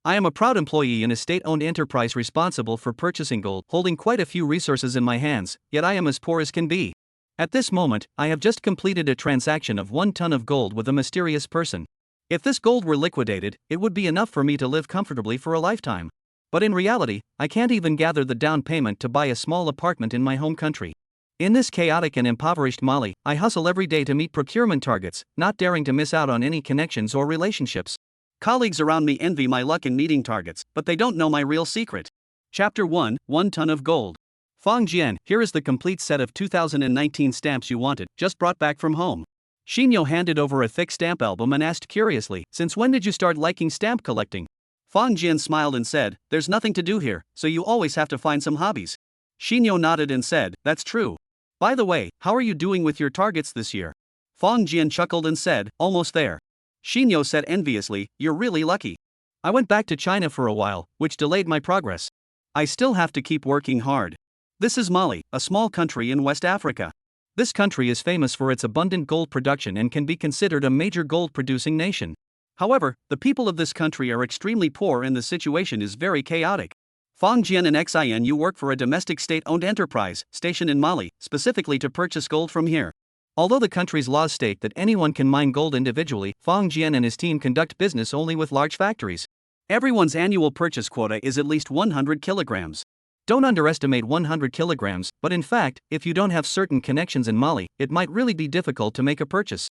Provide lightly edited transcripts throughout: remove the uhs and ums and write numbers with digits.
I am a proud employee in a state-owned enterprise responsible for purchasing gold, holding quite a few resources in my hands, yet I am as poor as can be. At this moment, I have just completed a transaction of 1 ton of gold with a mysterious person. If this gold were liquidated, it would be enough for me to live comfortably for a lifetime. But in reality, I can't even gather the down payment to buy a small apartment in my home country. In this chaotic and impoverished Mali, I hustle every day to meet procurement targets, not daring to miss out on any connections or relationships. Colleagues around me envy my luck in meeting targets, but they don't know my real secret. Chapter 1, 1 ton of gold. Fang Jian, here is the complete set of 2019 stamps you wanted, just brought back from home. Xinyo handed over a thick stamp album and asked curiously, since when did you start liking stamp collecting? Fang Jian smiled and said, there's nothing to do here, so you always have to find some hobbies. Xinyo nodded and said, that's true. By the way, how are you doing with your targets this year? Fang Jian chuckled and said, almost there. Xinyo said enviously, you're really lucky. I went back to China for a while, which delayed my progress. I still have to keep working hard. This is Mali, a small country in West Africa. This country is famous for its abundant gold production and can be considered a major gold-producing nation. However, the people of this country are extremely poor and the situation is very chaotic. Fang Jian and Xin, you work for a domestic state-owned enterprise, stationed in Mali, specifically to purchase gold from here. Although the country's laws state that anyone can mine gold individually, Fang Jian and his team conduct business only with large factories. Everyone's annual purchase quota is at least 100 kilograms. Don't underestimate 100 kilograms, but in fact, if you don't have certain connections in Mali, it might really be difficult to make a purchase.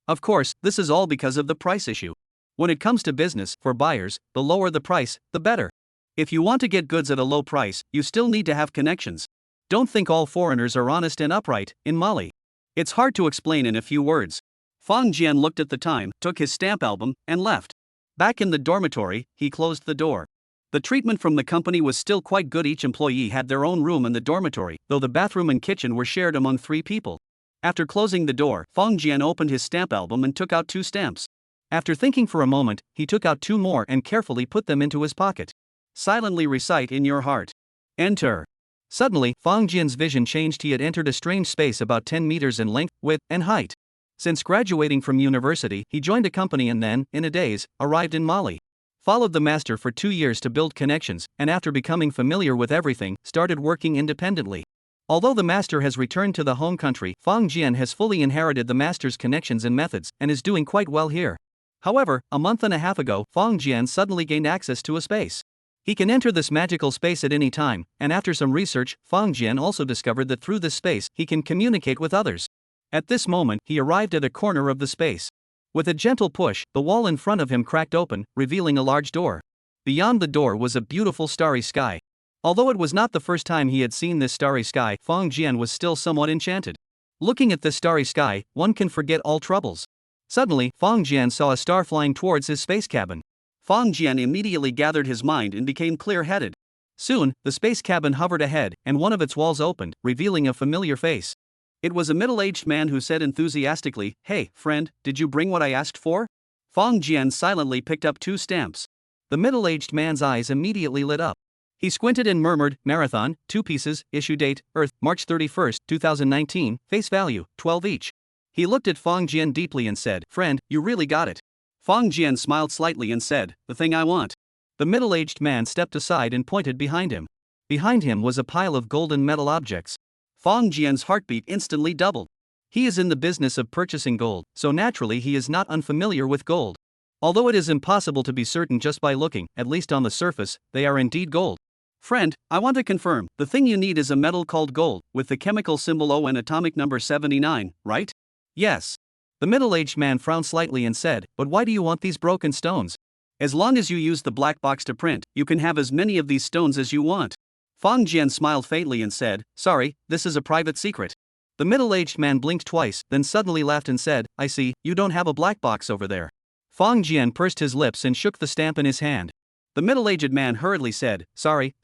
Of course, this is all because of the price issue. When it comes to business, for buyers, the lower the price, the better. If you want to get goods at a low price, you still need to have connections. Don't think all foreigners are honest and upright in Mali. It's hard to explain in a few words. Fang Jian looked at the time, took his stamp album, and left. Back in the dormitory, he closed the door. The treatment from the company was still quite good. Each employee had their own room in the dormitory, though the bathroom and kitchen were shared among 3 people. After closing the door, Fang Jian opened his stamp album and took out 2 stamps. After thinking for a moment, he took out 2 more and carefully put them into his pocket. Silently recite in your heart. Enter. Suddenly, Fang Jian's vision changed. He had entered a strange space about 10 meters in length, width, and height. Since graduating from university, he joined a company and then, in a daze, arrived in Mali. Followed the master for 2 years to build connections, and after becoming familiar with everything, started working independently. Although the master has returned to the home country, Fang Jian has fully inherited the master's connections and methods, and is doing quite well here. However, a month and a half ago, Fang Jian suddenly gained access to a space. He can enter this magical space at any time, and after some research, Fang Jian also discovered that through this space, he can communicate with others. At this moment, he arrived at a corner of the space. With a gentle push, the wall in front of him cracked open, revealing a large door. Beyond the door was a beautiful starry sky. Although it was not the first time he had seen this starry sky, Fang Jian was still somewhat enchanted. Looking at this starry sky, one can forget all troubles. Suddenly, Fang Jian saw a star flying towards his space cabin. Fang Jian immediately gathered his mind and became clear-headed. Soon, the space cabin hovered ahead, and one of its walls opened, revealing a familiar face. It was a middle-aged man who said enthusiastically, "Hey, friend, did you bring what I asked for?" Fang Jian silently picked up 2 stamps. The middle-aged man's eyes immediately lit up. He squinted and murmured, "Marathon, 2 pieces, issue date, Earth, March 31st, 2019, face value, 12 each." He looked at Fang Jian deeply and said, "Friend, you really got it." Fang Jian smiled slightly and said, "The thing I want." The middle-aged man stepped aside and pointed behind him. Behind him was a pile of golden metal objects. Fang Jian's heartbeat instantly doubled. He is in the business of purchasing gold, so naturally he is not unfamiliar with gold. Although it is impossible to be certain just by looking, at least on the surface, they are indeed gold. "Friend, I want to confirm, the thing you need is a metal called gold, with the chemical symbol O and atomic number 79, right?" "Yes." The middle-aged man frowned slightly and said, "But why do you want these broken stones?" "As long as you use the black box to print, you can have as many of these stones as you want." Fang Jian smiled faintly and said, "Sorry, this is a private secret." The middle-aged man blinked twice, then suddenly laughed and said, "I see, you don't have a black box over there." Fang Jian pursed his lips and shook the stamp in his hand. The middle-aged man hurriedly said, Sorry,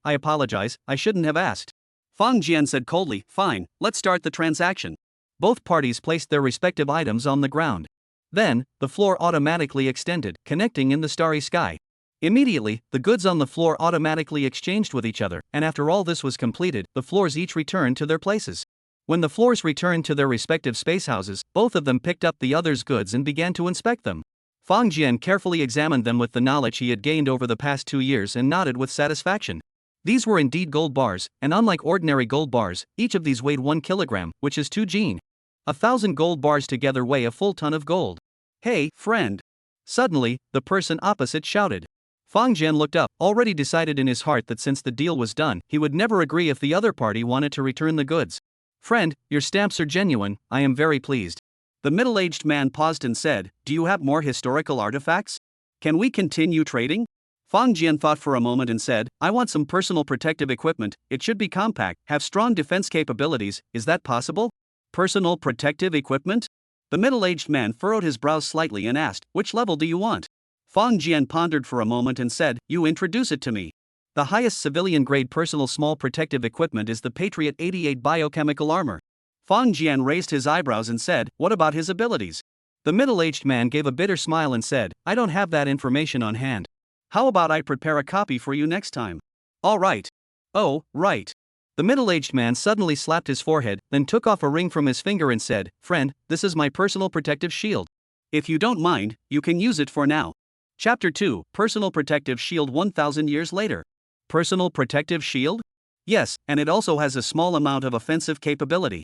I apologize, I shouldn't have asked." Fang Jian said coldly, "Fine, let's start the transaction." Both parties placed their respective items on the ground. Then, the floor automatically extended, connecting in the starry sky. Immediately, the goods on the floor automatically exchanged with each other, and after all this was completed, the floors each returned to their places. When the floors returned to their respective space houses, both of them picked up the other's goods and began to inspect them. Fang Jian carefully examined them with the knowledge he had gained over the past 2 years and nodded with satisfaction. These were indeed gold bars, and unlike ordinary gold bars, each of these weighed 1 kilogram, which is 2 jin. 1,000 gold bars together weigh a full ton of gold. Hey, friend! Suddenly, the person opposite shouted. Fang Jian looked up, already decided in his heart that since the deal was done, he would never agree if the other party wanted to return the goods. Friend, your stamps are genuine, I am very pleased. The middle-aged man paused and said, do you have more historical artifacts? Can we continue trading? Fang Jian thought for a moment and said, I want some personal protective equipment, it should be compact, have strong defense capabilities, is that possible? Personal protective equipment? The middle-aged man furrowed his brows slightly and asked, which level do you want? Fang Jian pondered for a moment and said, you introduce it to me. The highest civilian-grade personal small protective equipment is the Patriot 88 biochemical armor. Fang Jian raised his eyebrows and said, what about his abilities? The middle-aged man gave a bitter smile and said, I don't have that information on hand. How about I prepare a copy for you next time? All right. Oh, right. The middle-aged man suddenly slapped his forehead, then took off a ring from his finger and said, friend, this is my personal protective shield. If you don't mind, you can use it for now. Chapter 2, Personal Protective Shield 1000 years later. Personal Protective Shield? Yes, and it also has a small amount of offensive capability.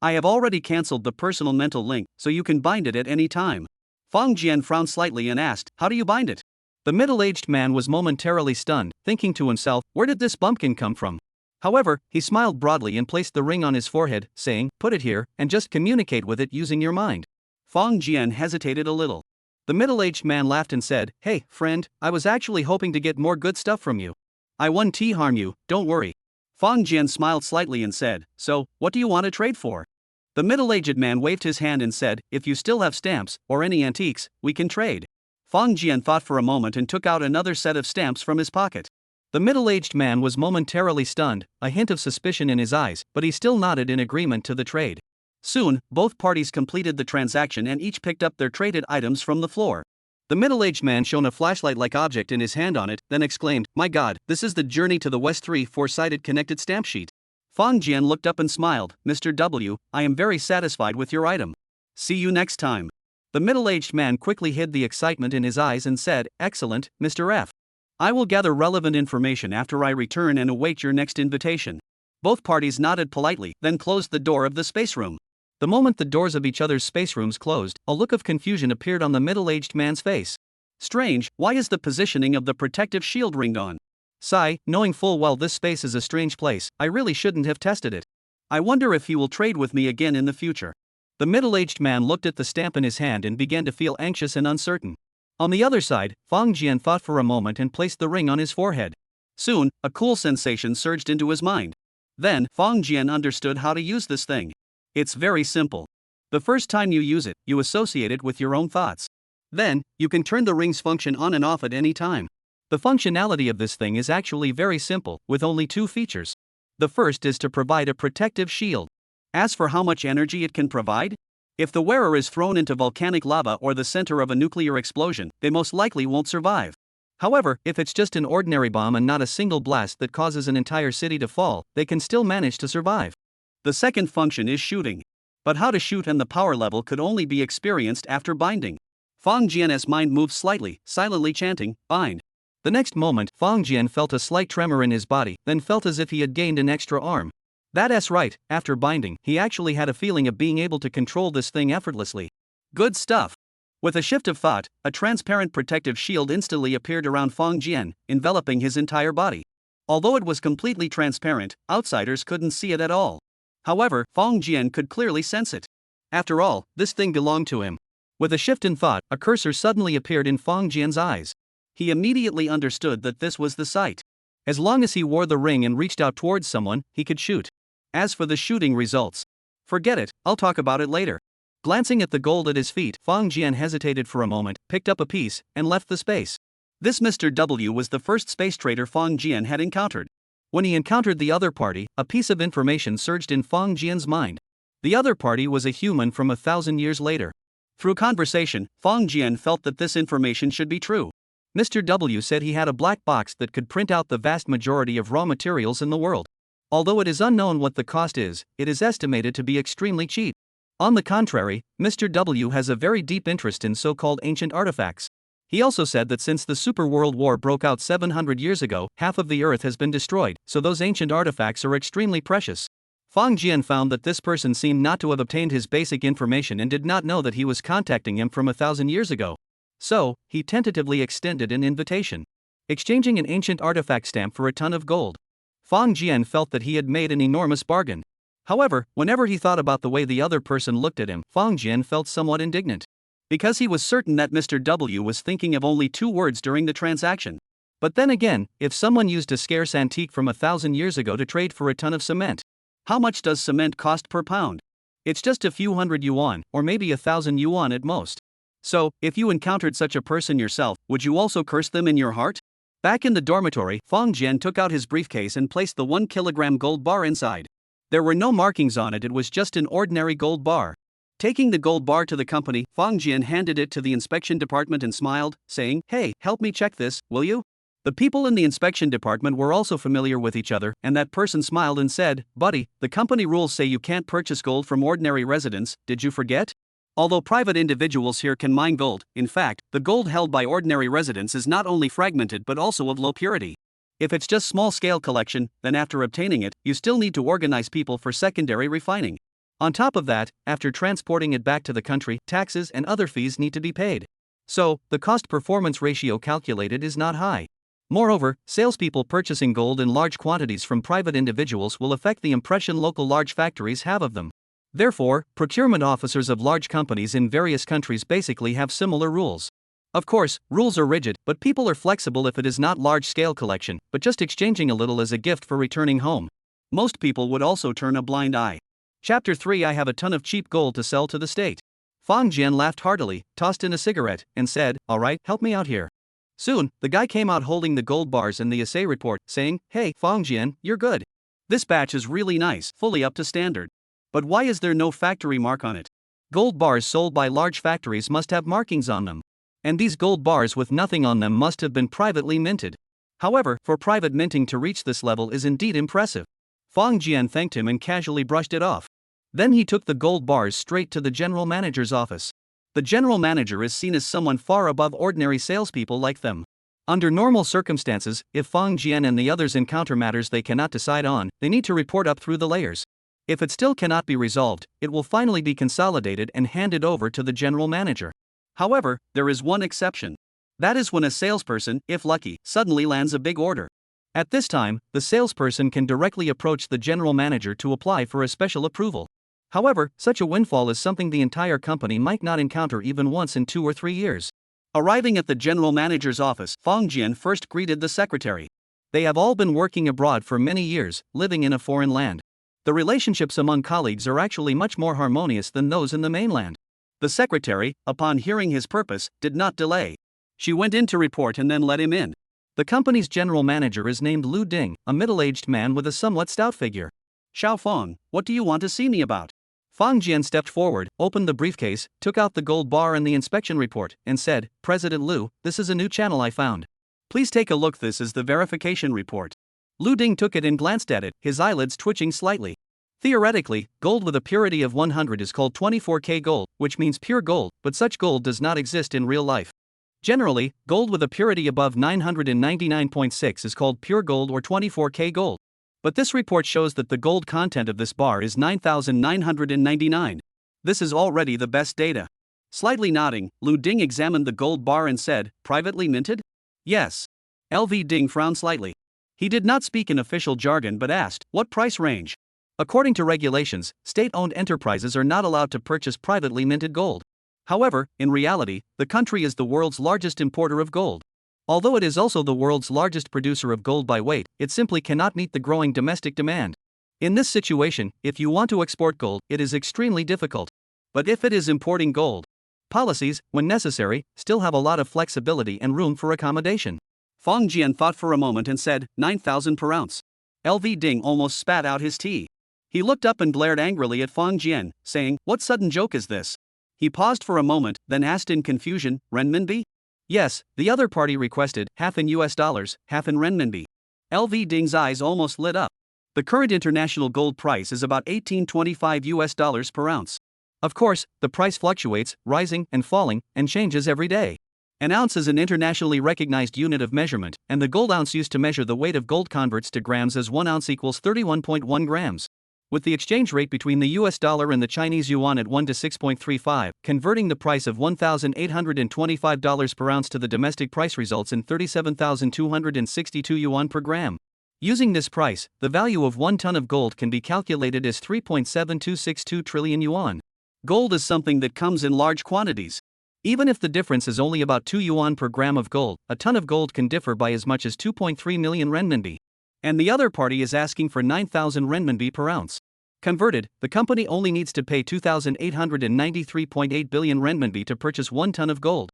I have already cancelled the personal mental link, so you can bind it at any time. Fang Jian frowned slightly and asked, how do you bind it? The middle-aged man was momentarily stunned, thinking to himself, where did this bumpkin come from? However, he smiled broadly and placed the ring on his forehead, saying, put it here, and just communicate with it using your mind. Fang Jian hesitated a little. The middle-aged man laughed and said, hey, friend, I was actually hoping to get more good stuff from you. I won't harm you, don't worry. Fang Jian smiled slightly and said, so, what do you want to trade for? The middle-aged man waved his hand and said, if you still have stamps, or any antiques, we can trade. Fang Jian thought for a moment and took out another set of stamps from his pocket. The middle-aged man was momentarily stunned, a hint of suspicion in his eyes, but he still nodded in agreement to the trade. Soon, both parties completed the transaction and each picked up their traded items from the floor. The middle-aged man shone a flashlight-like object in his hand on it, then exclaimed, my God, this is the Journey to the West 3 four-sided connected stamp sheet. Fang Jian looked up and smiled, Mr. W, I am very satisfied with your item. See you next time. The middle-aged man quickly hid the excitement in his eyes and said, excellent, Mr. F. I will gather relevant information after I return and await your next invitation. Both parties nodded politely, then closed the door of the space room. The moment the doors of each other's space rooms closed, a look of confusion appeared on the middle-aged man's face. Strange, why is the positioning of the protective shield ring on? Sigh, knowing full well this space is a strange place, I really shouldn't have tested it. I wonder if he will trade with me again in the future. The middle-aged man looked at the stamp in his hand and began to feel anxious and uncertain. On the other side, Fang Jian thought for a moment and placed the ring on his forehead. Soon, a cool sensation surged into his mind. Then, Fang Jian understood how to use this thing. It's very simple. The first time you use it, you associate it with your own thoughts. Then, you can turn the ring's function on and off at any time. The functionality of this thing is actually very simple, with only 2 features. The first is to provide a protective shield. As for how much energy it can provide, if the wearer is thrown into volcanic lava or the center of a nuclear explosion, they most likely won't survive. However, if it's just an ordinary bomb and not a single blast that causes an entire city to fall, they can still manage to survive. The second function is shooting. But how to shoot and the power level could only be experienced after binding. Fang Jian's mind moved slightly, silently chanting, bind. The next moment, Fang Jian felt a slight tremor in his body, then felt as if he had gained an extra arm. That's right, after binding, he actually had a feeling of being able to control this thing effortlessly. Good stuff. With a shift of thought, a transparent protective shield instantly appeared around Fang Jian, enveloping his entire body. Although it was completely transparent, outsiders couldn't see it at all. However, Fang Jian could clearly sense it. After all, this thing belonged to him. With a shift in thought, a cursor suddenly appeared in Fang Jian's eyes. He immediately understood that this was the sight. As long as he wore the ring and reached out towards someone, he could shoot. As for the shooting results, forget it, I'll talk about it later. Glancing at the gold at his feet, Fang Jian hesitated for a moment, picked up a piece, and left the space. This Mr. W was the first space trader Fang Jian had encountered. When he encountered the other party, a piece of information surged in Fang Jian's mind. The other party was a human from 1,000 years later. Through conversation, Fang Jian felt that this information should be true. Mr. W said he had a black box that could print out the vast majority of raw materials in the world. Although it is unknown what the cost is, it is estimated to be extremely cheap. On the contrary, Mr. W has a very deep interest in so-called ancient artifacts. He also said that since the Super World War broke out 700 years ago, half of the Earth has been destroyed, so those ancient artifacts are extremely precious. Fang Jian found that this person seemed not to have obtained his basic information and did not know that he was contacting him from 1,000 years ago. So, he tentatively extended an invitation, exchanging an ancient artifact stamp for a ton of gold. Fang Jian felt that he had made an enormous bargain. However, whenever he thought about the way the other person looked at him, Fang Jian felt somewhat indignant. Because he was certain that Mr. W was thinking of only 2 words during the transaction. But then again, if someone used a scarce antique from 1,000 years ago to trade for a ton of cement, how much does cement cost per pound? It's just a few hundred yuan, or maybe 1,000 yuan at most. So, if you encountered such a person yourself, would you also curse them in your heart? Back in the dormitory, Fang Jian took out his briefcase and placed the 1 kilogram gold bar inside. There were no markings on it, it was just an ordinary gold bar. Taking the gold bar to the company, Fang Jian handed it to the inspection department and smiled, saying, "Hey, help me check this, will you?" The people in the inspection department were also familiar with each other, and that person smiled and said, "Buddy, the company rules say you can't purchase gold from ordinary residents, did you forget? Although private individuals here can mine gold, in fact, the gold held by ordinary residents is not only fragmented but also of low purity. If it's just small-scale collection, then after obtaining it, you still need to organize people for secondary refining. On top of that, after transporting it back to the country, taxes and other fees need to be paid. So, the cost-performance ratio calculated is not high. Moreover, salespeople purchasing gold in large quantities from private individuals will affect the impression local large factories have of them. Therefore, procurement officers of large companies in various countries basically have similar rules. Of course, rules are rigid, but people are flexible if it is not large-scale collection, but just exchanging a little as a gift for returning home. Most people would also turn a blind eye. Chapter 3 I have a ton of cheap gold to sell to the state. Fang Jian laughed heartily, tossed in a cigarette, and said, "Alright, help me out here." Soon, the guy came out holding the gold bars and the assay report, saying, "Hey, Fang Jian, you're good. This batch is really nice, fully up to standard. But why is there no factory mark on it? Gold bars sold by large factories must have markings on them. And these gold bars with nothing on them must have been privately minted. However, for private minting to reach this level is indeed impressive." Fang Jian thanked him and casually brushed it off. Then he took the gold bars straight to the general manager's office. The general manager is seen as someone far above ordinary salespeople like them. Under normal circumstances, if Fang Jian and the others encounter matters they cannot decide on, they need to report up through the layers. If it still cannot be resolved, it will finally be consolidated and handed over to the general manager. However, there is one exception. That is when a salesperson, if lucky, suddenly lands a big order. At this time, the salesperson can directly approach the general manager to apply for a special approval. However, such a windfall is something the entire company might not encounter even once in 2 or 3 years. Arriving at the general manager's office, Fang Jian first greeted the secretary. They have all been working abroad for many years, living in a foreign land. The relationships among colleagues are actually much more harmonious than those in the mainland. The secretary, upon hearing his purpose, did not delay. She went in to report and then let him in. The company's general manager is named Lu Ding, a middle-aged man with a somewhat stout figure. "Xiao Feng, what do you want to see me about?" Fang Jian stepped forward, opened the briefcase, took out the gold bar and the inspection report, and said, "President Lu, this is a new channel I found. Please take a look, this is the verification report." Lu Ding took it and glanced at it, his eyelids twitching slightly. Theoretically, gold with a purity of 100 is called 24K gold, which means pure gold, but such gold does not exist in real life. Generally, gold with a purity above 999.6 is called pure gold or 24K gold. But this report shows that the gold content of this bar is 9,999. This is already the best data. Slightly nodding, Lu Ding examined the gold bar and said, "Privately minted?" "Yes." LV Ding frowned slightly. He did not speak in official jargon but asked, "What price range?" According to regulations, state-owned enterprises are not allowed to purchase privately minted gold. However, in reality, the country is the world's largest importer of gold. Although it is also the world's largest producer of gold by weight, it simply cannot meet the growing domestic demand. In this situation, if you want to export gold, it is extremely difficult. But if it is importing gold, policies, when necessary, still have a lot of flexibility and room for accommodation. Fang Jian thought for a moment and said, 9,000 per ounce. LV Ding almost spat out his tea. He looked up and glared angrily at Fang Jian, saying, "What sudden joke is this?" He paused for a moment, then asked in confusion, "Renminbi?" "Yes," the other party requested, half in US dollars, half in renminbi. LV Ding's eyes almost lit up. The current international gold price is about 1825 US dollars per ounce. Of course, the price fluctuates, rising and falling, and changes every day. An ounce is an internationally recognized unit of measurement, and the gold ounce used to measure the weight of gold converts to grams as 1 ounce equals 31.1 grams. With the exchange rate between the US dollar and the Chinese yuan at 1 to 6.35, converting the price of $1,825 per ounce to the domestic price results in 37,262 yuan per gram. Using this price, the value of 1 ton of gold can be calculated as 3.7262 trillion yuan. Gold is something that comes in large quantities. Even if the difference is only about 2 yuan per gram of gold, a ton of gold can differ by as much as 2.3 million renminbi. And the other party is asking for 9,000 renminbi per ounce. Converted, the company only needs to pay 2,893.8 billion renminbi to purchase 1 ton of gold.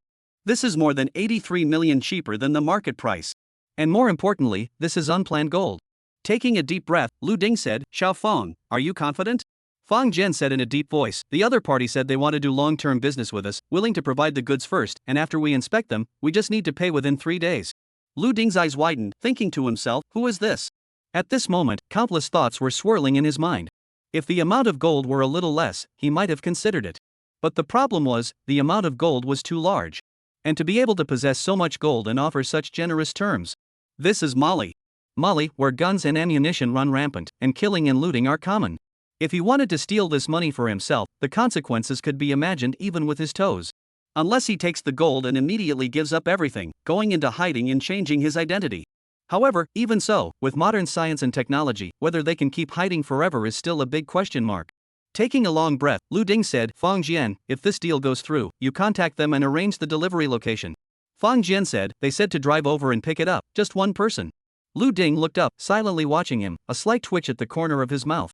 This is more than 83 million cheaper than the market price. And more importantly, this is unplanned gold. Taking a deep breath, Lu Ding said, "Xiao Feng, are you confident?" Fang Jian said in a deep voice. The other party said they want to do long-term business with us, willing to provide the goods first, and after we inspect them, we just need to pay within 3 days. Lu Ding's eyes widened, thinking to himself, who is this? At this moment, countless thoughts were swirling in his mind. If the amount of gold were a little less, he might have considered it. But the problem was, the amount of gold was too large. And to be able to possess so much gold and offer such generous terms. This is Mali. Mali, where guns and ammunition run rampant, and killing and looting are common. If he wanted to steal this money for himself, the consequences could be imagined even with his toes. Unless he takes the gold and immediately gives up everything, going into hiding and changing his identity. However, even so, with modern science and technology, whether they can keep hiding forever is still a big question mark. Taking a long breath, Lu Ding said, Fang Jian, if this deal goes through, you contact them and arrange the delivery location. Fang Jian said, they said to drive over and pick it up, just one person. Lu Ding looked up, silently watching him, a slight twitch at the corner of his mouth.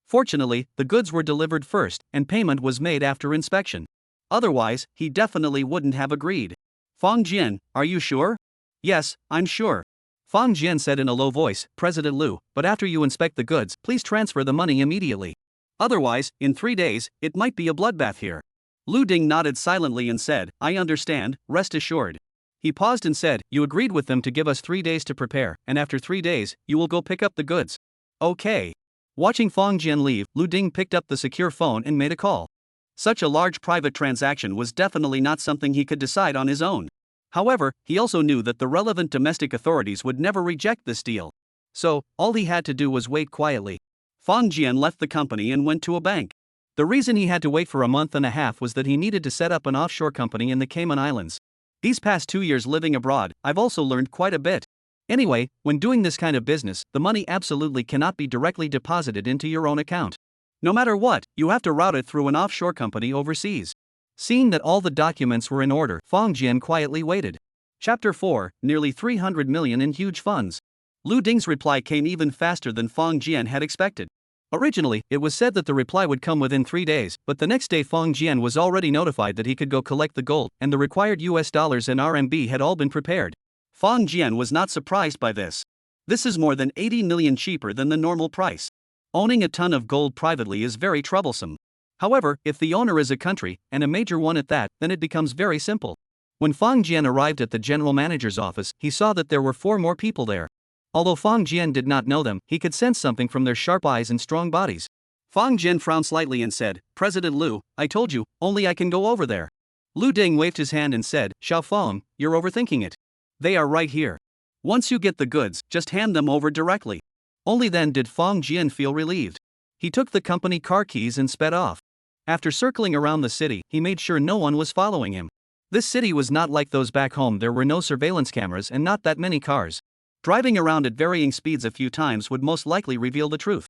Fortunately, the goods were delivered first, and payment was made after inspection. Otherwise, he definitely wouldn't have agreed. Fang Jian, are you sure? Yes, I'm sure. Fang Jian said in a low voice, President Lu, but after you inspect the goods, please transfer the money immediately. Otherwise, in 3 days, it might be a bloodbath here. Lu Ding nodded silently and said, I understand, rest assured. He paused and said, you agreed with them to give us 3 days to prepare, and after 3 days, you will go pick up the goods. Okay. Watching Fang Jian leave, Lu Ding picked up the secure phone and made a call. Such a large private transaction was definitely not something he could decide on his own. However, he also knew that the relevant domestic authorities would never reject this deal. So, all he had to do was wait quietly. Fang Jian left the company and went to a bank. The reason he had to wait for a month and a half was that he needed to set up an offshore company in the Cayman Islands. These past 2 years living abroad, I've also learned quite a bit. Anyway, when doing this kind of business, the money absolutely cannot be directly deposited into your own account. No matter what, you have to route it through an offshore company overseas. Seeing that all the documents were in order, Fang Jian quietly waited. Chapter 4, nearly 300 million in huge funds. Lu Ding's reply came even faster than Fang Jian had expected. Originally, it was said that the reply would come within 3 days, but the next day Fang Jian was already notified that he could go collect the gold, and the required US dollars and RMB had all been prepared. Fang Jian was not surprised by this. This is more than 80 million cheaper than the normal price. Owning a ton of gold privately is very troublesome. However, if the owner is a country, and a major one at that, then it becomes very simple. When Fang Jian arrived at the general manager's office, he saw that there were 4 more people there. Although Fang Jian did not know them, he could sense something from their sharp eyes and strong bodies. Fang Jian frowned slightly and said, President Lu, I told you, only I can go over there. Lu Ding waved his hand and said, Xiao Feng, you're overthinking it. They are right here. Once you get the goods, just hand them over directly. Only then did Fang Jian feel relieved. He took the company car keys and sped off. After circling around the city, he made sure no one was following him. This city was not like those back home. There were no surveillance cameras and not that many cars. Driving around at varying speeds a few times would most likely reveal the truth.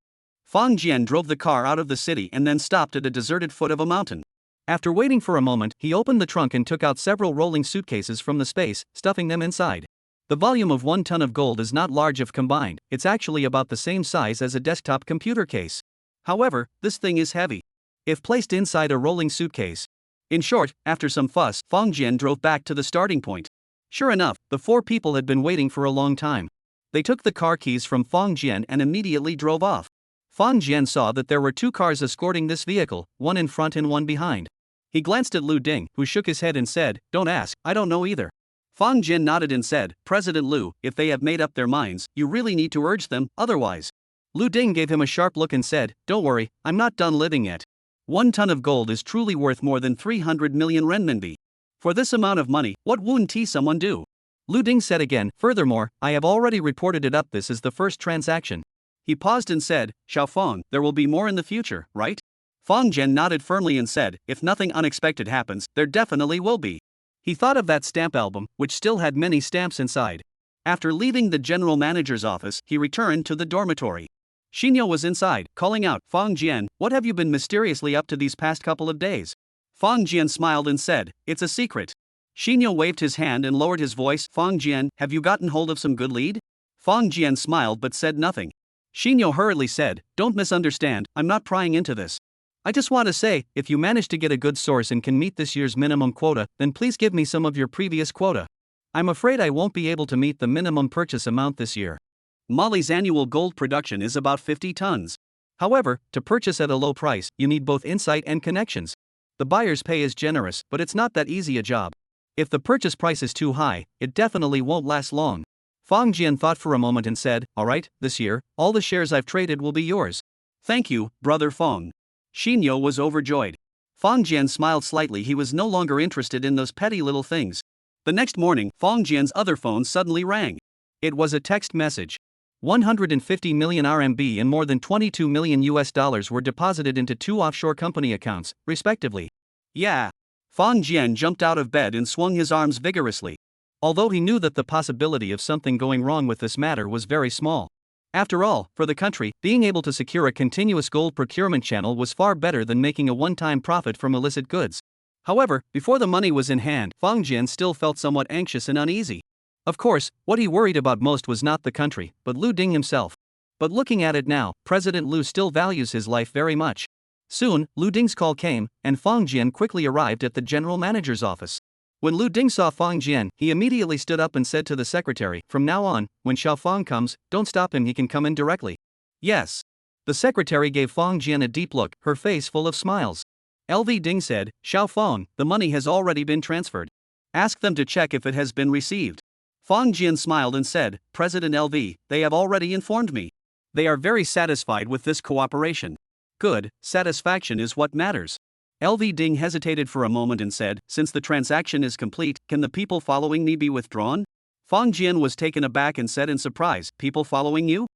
Fang Jian drove the car out of the city and then stopped at a deserted foot of a mountain. After waiting for a moment, he opened the trunk and took out several rolling suitcases from the space, stuffing them inside. The volume of 1 ton of gold is not large if combined, it's actually about the same size as a desktop computer case. However, this thing is heavy. If placed inside a rolling suitcase. In short, after some fuss, Fang Jian drove back to the starting point. Sure enough, the 4 people had been waiting for a long time. They took the car keys from Fang Jian and immediately drove off. Fang Jian saw that there were 2 cars escorting this vehicle, one in front and one behind. He glanced at Lu Ding, who shook his head and said, Don't ask, I don't know either. Fang Jian nodded and said, President Lu, if they have made up their minds, you really need to urge them, otherwise. Lu Ding gave him a sharp look and said, Don't worry, I'm not done living yet. 1 ton of gold is truly worth more than 300 million renminbi. For this amount of money, what wouldn't someone do? Lu Ding said again, furthermore, I have already reported it up. This is the first transaction. He paused and said, Xiaofeng, there will be more in the future, right? Feng Jian nodded firmly and said, if nothing unexpected happens, there definitely will be. He thought of that stamp album, which still had many stamps inside. After leaving the general manager's office, he returned to the dormitory. Xinyo was inside, calling out, Feng Jian, what have you been mysteriously up to these past couple of days? Feng Jian smiled and said, it's a secret. Xinyo waved his hand and lowered his voice, Feng Jian, have you gotten hold of some good lead? Feng Jian smiled but said nothing. Xinyo hurriedly said, don't misunderstand, I'm not prying into this. I just want to say, if you manage to get a good source and can meet this year's minimum quota, then please give me some of your previous quota. I'm afraid I won't be able to meet the minimum purchase amount this year. Mali's annual gold production is about 50 tons. However, to purchase at a low price, you need both insight and connections. The buyer's pay is generous, but it's not that easy a job. If the purchase price is too high, it definitely won't last long. Feng Jian thought for a moment and said, alright, this year, all the shares I've traded will be yours. Thank you, brother Feng. Xinyo was overjoyed. Feng Jian smiled slightly. He was no longer interested in those petty little things. The next morning, Feng Jian's other phone suddenly rang. It was a text message. 150 million RMB and more than 22 million US dollars were deposited into 2 offshore company accounts, respectively. Yeah. Feng Jian jumped out of bed and swung his arms vigorously. Although he knew that the possibility of something going wrong with this matter was very small. After all, for the country, being able to secure a continuous gold procurement channel was far better than making a one-time profit from illicit goods. However, before the money was in hand, Feng Jian still felt somewhat anxious and uneasy. Of course, what he worried about most was not the country, but Lu Ding himself. But looking at it now, President Lu still values his life very much. Soon, Lu Ding's call came, and Feng Jian quickly arrived at the general manager's office. When Lu Ding saw Feng Jian, he immediately stood up and said to the secretary, from now on, when Xiaofeng comes, don't stop him, he can come in directly. Yes. The secretary gave Feng Jian a deep look, her face full of smiles. LV Ding said, Xiaofeng, the money has already been transferred. Ask them to check if it has been received. Feng Jian smiled and said, President LV, they have already informed me. They are very satisfied with this cooperation. Good, satisfaction is what matters. LV Ding hesitated for a moment and said, since the transaction is complete, can the people following me be withdrawn? Feng Jian was taken aback and said in surprise, people following you?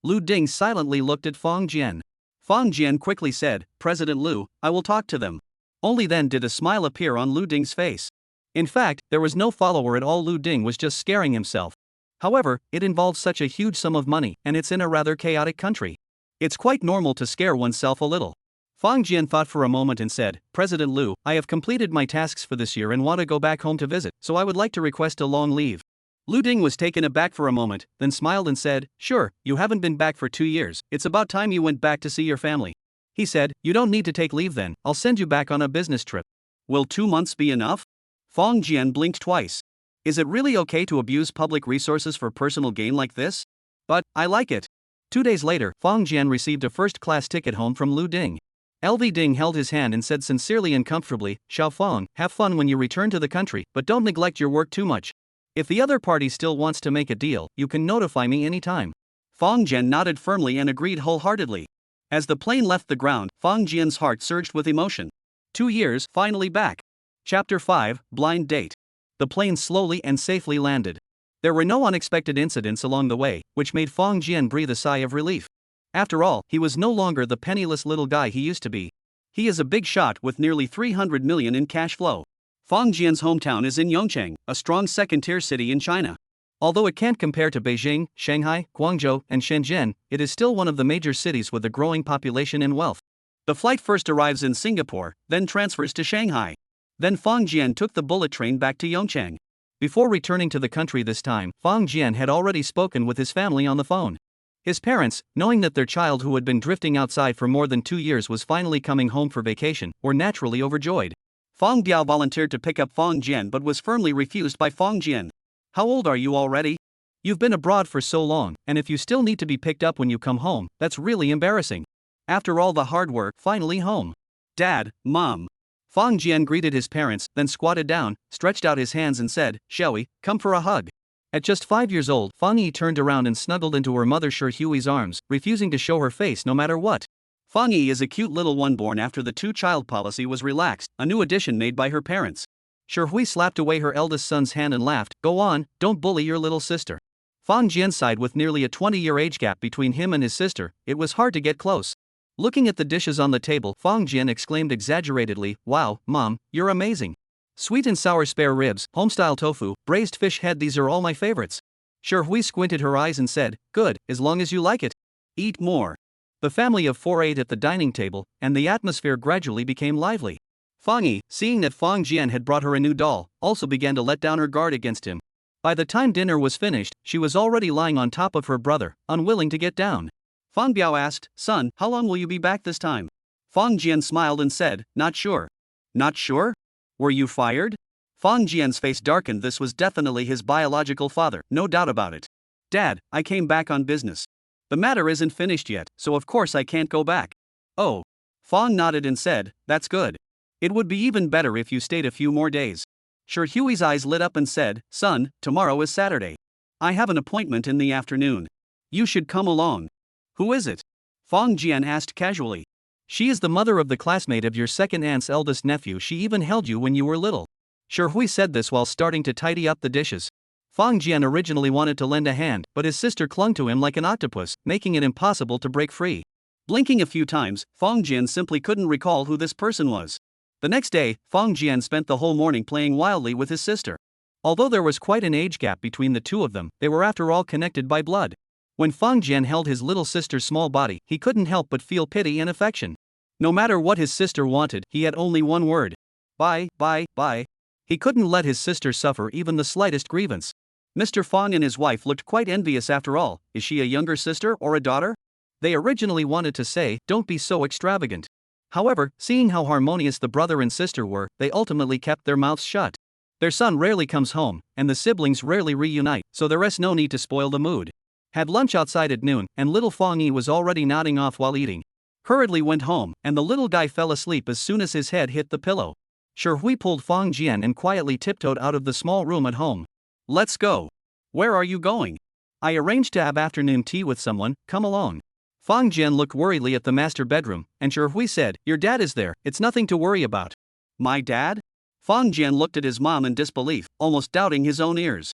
Lu Ding silently looked at Feng Jian. Feng Jian quickly said, President Lu, I will talk to them. Only then did a smile appear on Lu Ding's face. In fact, there was no follower at all. Lu Ding was just scaring himself. However, it involves such a huge sum of money, and it's in a rather chaotic country. It's quite normal to scare oneself a little. Feng Jian thought for a moment and said, President Lu, I have completed my tasks for this year and want to go back home to visit, so I would like to request a long leave. Lu Ding was taken aback for a moment, then smiled and said, sure, you haven't been back for 2 years, it's about time you went back to see your family. He said, you don't need to take leave then, I'll send you back on a business trip. Will 2 months be enough? Feng Jian blinked twice. Is it really okay to abuse public resources for personal gain like this? But, I like it. 2 days later, Feng Jian received a first-class ticket home from Lu Ding. LV Ding held his hand and said sincerely and comfortably, Xiaofeng, have fun when you return to the country, but don't neglect your work too much. If the other party still wants to make a deal, you can notify me anytime. Feng Jian nodded firmly and agreed wholeheartedly. As the plane left the ground, Feng Jian's heart surged with emotion. 2 years, finally back. Chapter 5, Blind Date. The plane slowly and safely landed. There were no unexpected incidents along the way, which made Feng Jian breathe a sigh of relief. After all, he was no longer the penniless little guy he used to be. He is a big shot with nearly 300 million in cash flow. Feng Jian's hometown is in Yongcheng, a strong second-tier city in China. Although it can't compare to Beijing, Shanghai, Guangzhou, and Shenzhen, it is still one of the major cities with a growing population and wealth. The flight first arrives in Singapore, then transfers to Shanghai. Then Feng Jian took the bullet train back to Yongcheng. Before returning to the country this time, Feng Jian had already spoken with his family on the phone. His parents, knowing that their child who had been drifting outside for more than 2 years was finally coming home for vacation, were naturally overjoyed. Feng Biao volunteered to pick up Feng Jian but was firmly refused by Feng Jian. How old are you already? You've been abroad for so long, and if you still need to be picked up when you come home, that's really embarrassing. After all the hard work, finally home. Dad, Mom. Feng Jian greeted his parents, then squatted down, stretched out his hands and said, shall we, come for a hug? At just 5 years old, Feng Yi turned around and snuggled into her mother Shi Hui's arms, refusing to show her face no matter what. Fang Yi is a cute little one born after the two-child policy was relaxed, a new addition made by her parents. Hui slapped away her eldest son's hand and laughed, "Go on, don't bully your little sister." Fang Jian sighed. With nearly a 20-year age gap between him and his sister, it was hard to get close. Looking at the dishes on the table, Fang Jian exclaimed exaggeratedly, "Wow, Mom, you're amazing. Sweet and sour spare ribs, home-style tofu, braised fish head, these are all my favorites." Hui squinted her eyes and said, "Good, as long as you like it. Eat more." The family of four ate at the dining table, and the atmosphere gradually became lively. Fang Yi, seeing that Fang Jian had brought her a new doll, also began to let down her guard against him. By the time dinner was finished, she was already lying on top of her brother, unwilling to get down. Fang Biao asked, "Son, how long will you be back this time?" Fang Jian smiled and said, "Not sure." "Not sure? Were you fired?" Fang Jian's face darkened. This was definitely his biological father, no doubt about it. "Dad, I came back on business. The matter isn't finished yet, so of course I can't go back." "Oh." Fang nodded and said, "That's good. It would be even better if you stayed a few more days." Hui's eyes lit up and said, "Son, tomorrow is Saturday. I have an appointment in the afternoon. You should come along." "Who is it?" Fang Jian asked casually. "She is the mother of the classmate of your second aunt's eldest nephew. She even held you when you were little." Hui said this while starting to tidy up the dishes. Fang Jian originally wanted to lend a hand, but his sister clung to him like an octopus, making it impossible to break free. Blinking a few times, Fang Jian simply couldn't recall who this person was. The next day, Fang Jian spent the whole morning playing wildly with his sister. Although there was quite an age gap between the two of them, they were after all connected by blood. When Fang Jian held his little sister's small body, he couldn't help but feel pity and affection. No matter what his sister wanted, he had only one word: bye, bye, bye. He couldn't let his sister suffer even the slightest grievance. Mr. Fang and his wife looked quite envious. After all, is she a younger sister or a daughter? They originally wanted to say, "Don't be so extravagant." However, seeing how harmonious the brother and sister were, they ultimately kept their mouths shut. Their son rarely comes home, and the siblings rarely reunite, so there is no need to spoil the mood. Had lunch outside at noon, and little Fang Yi was already nodding off while eating. Hurriedly went home, and the little guy fell asleep as soon as his head hit the pillow. Hui pulled Fang Jian and quietly tiptoed out of the small room at home. "Let's go." "Where are you going?" "I arranged to have afternoon tea with someone, come along." Fang Jian looked worriedly at the master bedroom, and Hui said, "Your dad is there, it's nothing to worry about." "My dad?" Fang Jian looked at his mom in disbelief, almost doubting his own ears.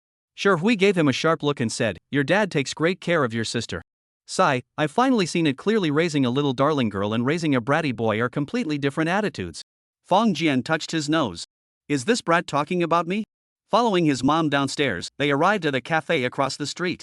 Hui gave him a sharp look and said, "Your dad takes great care of your sister." Sigh, "I've finally seen it clearly. Raising a little darling girl and raising a bratty boy are completely different attitudes." Fang Jian touched his nose. "Is this brat talking about me?" Following his mom downstairs, they arrived at a cafe across the street.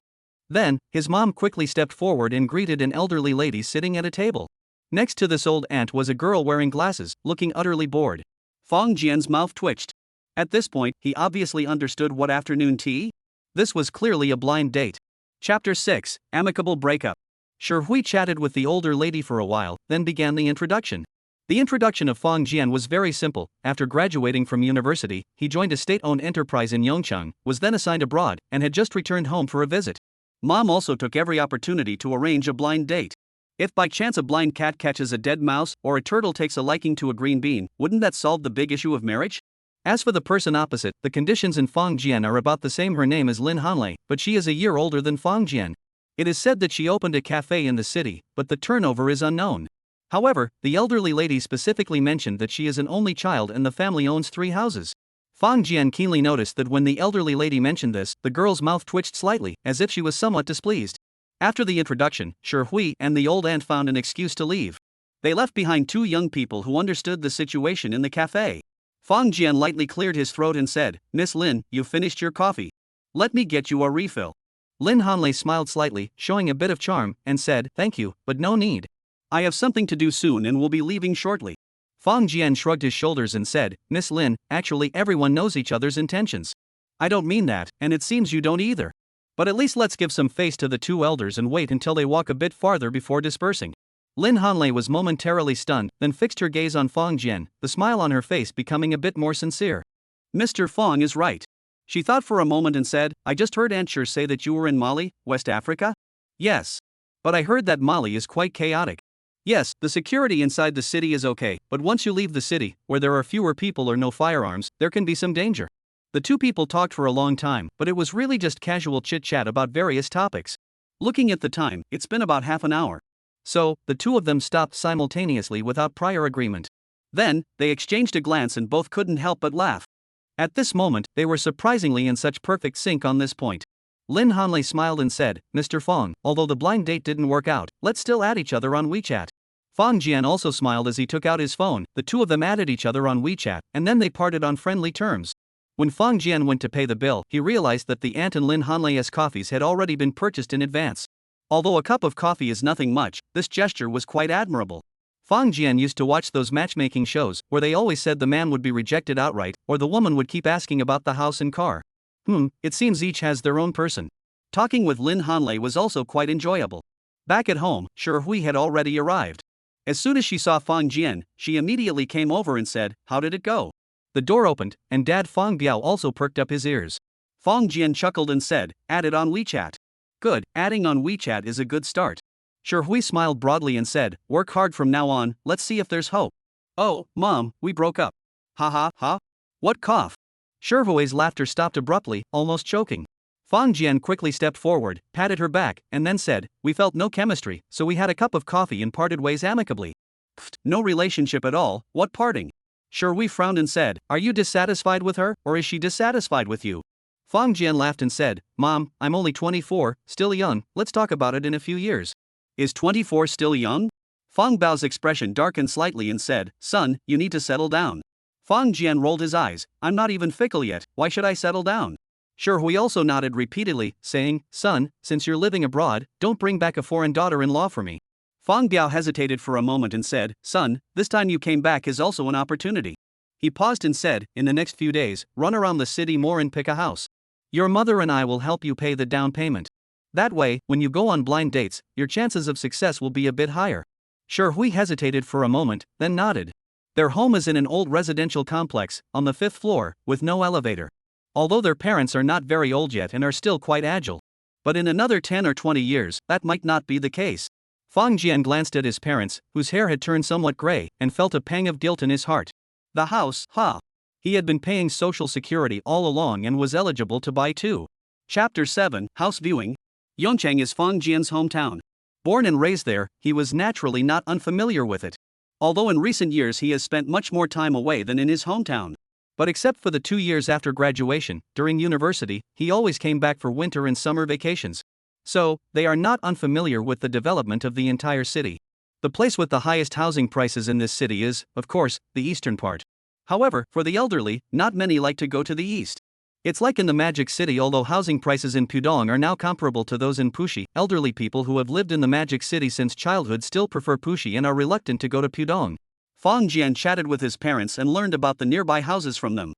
Then, his mom quickly stepped forward and greeted an elderly lady sitting at a table. Next to this old aunt was a girl wearing glasses, looking utterly bored. Fang Jian's mouth twitched. At this point, he obviously understood what afternoon tea? This was clearly a blind date. Chapter 6, Amicable Breakup. Hui chatted with the older lady for a while, then began the introduction. The introduction of Fang Jian was very simple. After graduating from university, he joined a state-owned enterprise in Yongcheng, was then assigned abroad, and had just returned home for a visit. Mom also took every opportunity to arrange a blind date. If by chance a blind cat catches a dead mouse or a turtle takes a liking to a green bean, wouldn't that solve the big issue of marriage? As for the person opposite, the conditions in Fang Jian are about the same. Her name is Lin Hanlei, but she is a year older than Fang Jian. It is said that she opened a cafe in the city, but the turnover is unknown. However, the elderly lady specifically mentioned that she is an only child and the family owns 3 houses. Fang Jian keenly noticed that when the elderly lady mentioned this, the girl's mouth twitched slightly, as if she was somewhat displeased. After the introduction, Hui and the old aunt found an excuse to leave. They left behind 2 young people who understood the situation in the cafe. Fang Jian lightly cleared his throat and said, "Miss Lin, you finished your coffee. Let me get you a refill." Lin Hanlei smiled slightly, showing a bit of charm, and said, "Thank you, but no need. I have something to do soon and will be leaving shortly." Fang Jian shrugged his shoulders and said, "Miss Lin, actually everyone knows each other's intentions." "I don't mean that, and it seems you don't either. But at least let's give some face to the 2 elders and wait until they walk a bit farther before dispersing." Lin Hanlei was momentarily stunned, then fixed her gaze on Fang Jian, the smile on her face becoming a bit more sincere. "Mr. Fang is right." She thought for a moment and said, "I just heard Aunt Sure say that you were in Mali, West Africa?" "Yes. But I heard that Mali is quite chaotic." "Yes, the security inside the city is okay, but once you leave the city, where there are fewer people or no firearms, there can be some danger." The 2 people talked for a long time, but it was really just casual chit-chat about various topics. Looking at the time, it's been about half an hour. So, the two of them stopped simultaneously without prior agreement. Then, they exchanged a glance and both couldn't help but laugh. At this moment, they were surprisingly in such perfect sync on this point. Lin Hanlei smiled and said, Mr. Fong, although the blind date didn't work out, let's still add each other on WeChat. Fong Jian also smiled as he took out his phone. The two of them added each other on WeChat, and then they parted on friendly terms. When Fong Jian went to pay the bill, he realized that the Ant and Lin Hanlei's coffees had already been purchased in advance. Although a cup of coffee is nothing much, this gesture was quite admirable. Fong Jian used to watch those matchmaking shows, where they always said the man would be rejected outright, or the woman would keep asking about the house and car. It seems each has their own person. Talking with Lin Hanlei was also quite enjoyable. Back at home, Hui had already arrived. As soon as she saw Fong Jian, she immediately came over and said, "How did it go?" The door opened, and Dad Fong Biao also perked up his ears. Fong Jian chuckled and said, "Added on WeChat." "Good, adding on WeChat is a good start." Hui smiled broadly and said, "Work hard from now on, let's see if there's hope." "Oh, Mom, we broke up." "Ha ha ha? What cough?" Hui's laughter stopped abruptly, almost choking. Fong Jian quickly stepped forward, patted her back, and then said, "We felt no chemistry, so we had a cup of coffee and parted ways amicably." "Pfft, no relationship at all, what parting?" Hui frowned and said, "Are you dissatisfied with her, or is she dissatisfied with you?" Fong Jian laughed and said, "Mom, I'm only 24, still young, let's talk about it in a few years." "Is 24 still young?" Fong Bao's expression darkened slightly and said, "Son, you need to settle down." Fong Jian rolled his eyes, "I'm not even fickle yet, why should I settle down?" Hui also nodded repeatedly, saying, "Son, since you're living abroad, don't bring back a foreign daughter-in-law for me." Fong Biao hesitated for a moment and said, "Son, this time you came back is also an opportunity." He paused and said, "In the next few days, run around the city more and pick a house. Your mother and I will help you pay the down payment. That way, when you go on blind dates, your chances of success will be a bit higher." Hui hesitated for a moment, then nodded. Their home is in an old residential complex, on the 5th floor, with no elevator. Although their parents are not very old yet and are still quite agile. But in another 10 or 20 years, that might not be the case. Fong Jian glanced at his parents, whose hair had turned somewhat gray, and felt a pang of guilt in his heart. The house, he had been paying social security all along and was eligible to buy too. Chapter 7, House Viewing. Yongchang is Fong Jian's hometown. Born and raised there, he was naturally not unfamiliar with it. Although in recent years he has spent much more time away than in his hometown. But except for the 2 years after graduation, during university, he always came back for winter and summer vacations. So, they are not unfamiliar with the development of the entire city. The place with the highest housing prices in this city is, of course, the eastern part. However, for the elderly, not many like to go to the east. It's like in the Magic City. Although housing prices in Pudong are now comparable to those in Puxi, elderly people who have lived in the Magic City since childhood still prefer Puxi and are reluctant to go to Pudong. Fong Jian chatted with his parents and learned about the nearby houses from them.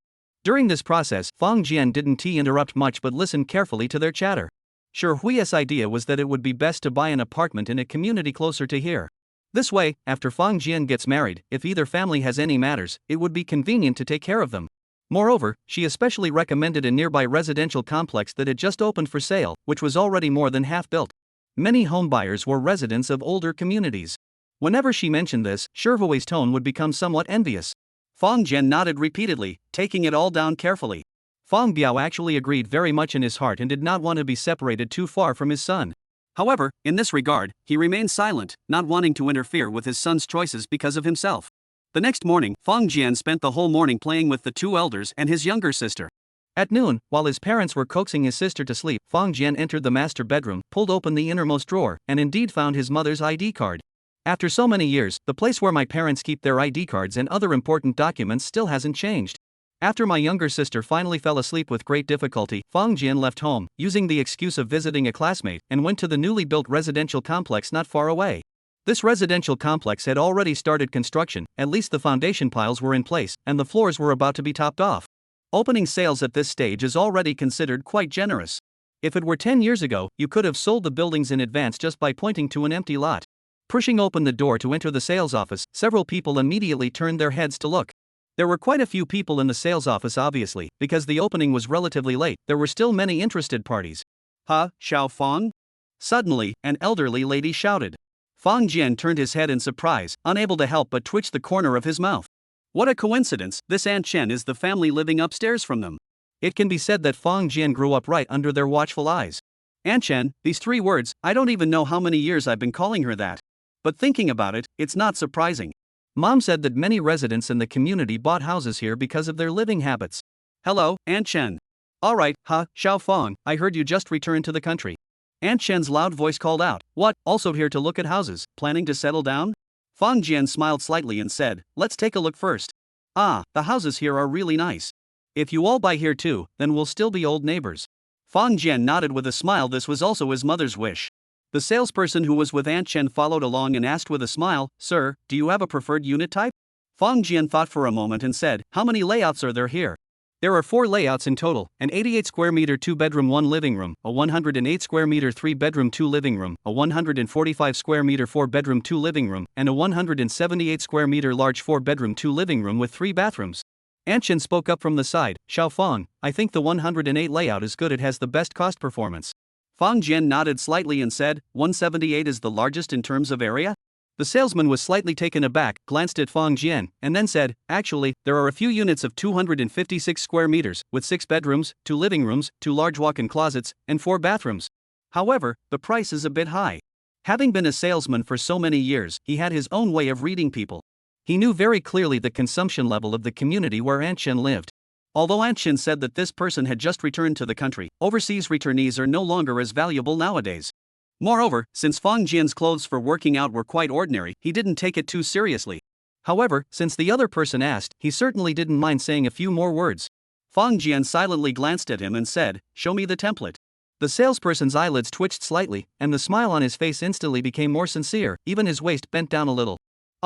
During this process, Fong Jian didn't interrupt much but listened carefully to their chatter. Hui's idea was that it would be best to buy an apartment in a community closer to here. This way, after Fong Jian gets married, if either family has any matters, it would be convenient to take care of them. Moreover, she especially recommended a nearby residential complex that had just opened for sale, which was already more than half built. Many homebuyers were residents of older communities. Whenever she mentioned this, Hui's tone would become somewhat envious. Fong Jian nodded repeatedly, taking it all down carefully. Fong Biao actually agreed very much in his heart and did not want to be separated too far from his son. However, in this regard, he remained silent, not wanting to interfere with his son's choices because of himself. The next morning, Fong Jian spent the whole morning playing with the two elders and his younger sister. At noon, while his parents were coaxing his sister to sleep, Fong Jian entered the master bedroom, pulled open the innermost drawer, and indeed found his mother's ID card. After so many years, the place where my parents keep their ID cards and other important documents still hasn't changed. After my younger sister finally fell asleep with great difficulty, Fong Jian left home, using the excuse of visiting a classmate, and went to the newly built residential complex not far away. This residential complex had already started construction, at least the foundation piles were in place, and the floors were about to be topped off. Opening sales at this stage is already considered quite generous. If it were 10 years ago, you could have sold the buildings in advance just by pointing to an empty lot. Pushing open the door to enter the sales office, several people immediately turned their heads to look. There were quite a few people in the sales office obviously, because the opening was relatively late. There were still many interested parties. Xiao Fong? Suddenly, an elderly lady shouted. Fong Jian turned his head in surprise, unable to help but twitch the corner of his mouth. What a coincidence, this Aunt Chen is the family living upstairs from them. It can be said that Fong Jian grew up right under their watchful eyes. Aunt Chen, these 3 words, I don't even know how many years I've been calling her that. But thinking about it, it's not surprising. Mom said that many residents in the community bought houses here because of their living habits. Hello, Aunt Chen. Alright, Xiao Fong, I heard you just returned to the country. Aunt Chen's loud voice called out. What, also here to look at houses, planning to settle down? Fong Jian smiled slightly and said, let's take a look first. Ah, the houses here are really nice. If you all buy here too, then we'll still be old neighbors. Fong Jian nodded with a smile. This was also his mother's wish. The salesperson who was with Aunt Chen followed along and asked with a smile, Sir, do you have a preferred unit type? Fong Jian thought for a moment and said, how many layouts are there here? There are 4 layouts in total, an 88 square meter 2-bedroom 1 living room, a 108 square meter 3-bedroom 2 living room, a 145 square meter 4-bedroom 2 living room, and a 178 square meter large 4-bedroom 2 living room with 3 bathrooms. Aunt Chen spoke up from the side, Xiao Fong, I think the 108 layout is good, it has the best cost performance. Fong Jian nodded slightly and said, 178 is the largest in terms of area? The salesman was slightly taken aback, glanced at Fong Jian, and then said, actually, there are a few units of 256 square meters, with 6 bedrooms, 2 living rooms, 2 large walk-in closets, and 4 bathrooms. However, the price is a bit high. Having been a salesman for so many years, he had his own way of reading people. He knew very clearly the consumption level of the community where Aunt Chen lived. Although Aunt Chen said that this person had just returned to the country, overseas returnees are no longer as valuable nowadays. Moreover, since Fong Jian's clothes for working out were quite ordinary, he didn't take it too seriously. However, since the other person asked, he certainly didn't mind saying a few more words. Fong Jian silently glanced at him and said, show me the template. The salesperson's eyelids twitched slightly, and the smile on his face instantly became more sincere, even his waist bent down a little.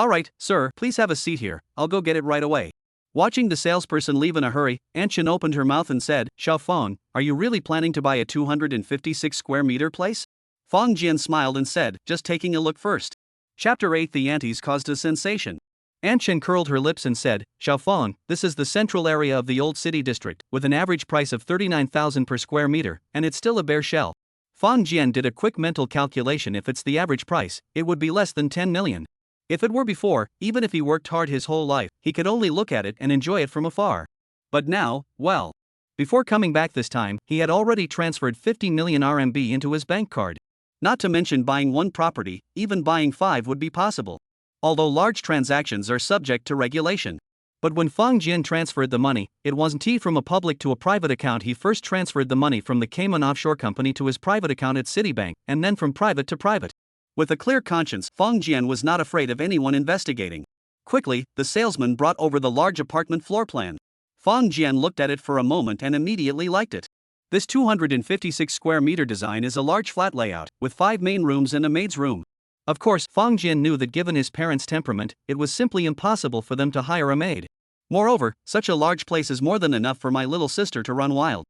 Alright, sir, please have a seat here, I'll go get it right away. Watching the salesperson leave in a hurry, Aunt Chen opened her mouth and said, Xiao Fong, are you really planning to buy a 256 square meter place? Fong Jian smiled and said, just taking a look first. Chapter 8. The aunties caused a sensation. Aunt Chen curled her lips and said, Xiao Fong, this is the central area of the old city district, with an average price of 39,000 per square meter, and it's still a bare shell. Fong Jian did a quick mental calculation. If it's the average price, it would be less than 10 million. If it were before, even if he worked hard his whole life, he could only look at it and enjoy it from afar. But now, well. Before coming back this time, he had already transferred 50 million RMB into his bank card. Not to mention buying one property, even buying 5 would be possible. Although large transactions are subject to regulation. But when Fong Jian transferred the money, it wasn't from a public to a private account. He first transferred the money from the Cayman offshore company to his private account at Citibank, and then from private to private. With a clear conscience, Fong Jian was not afraid of anyone investigating. Quickly, the salesman brought over the large apartment floor plan. Fong Jian looked at it for a moment and immediately liked it. This 256 square meter design is a large flat layout, with 5 main rooms and a maid's room. Of course, Fong Jian knew that given his parents' temperament, it was simply impossible for them to hire a maid. Moreover, such a large place is more than enough for my little sister to run wild.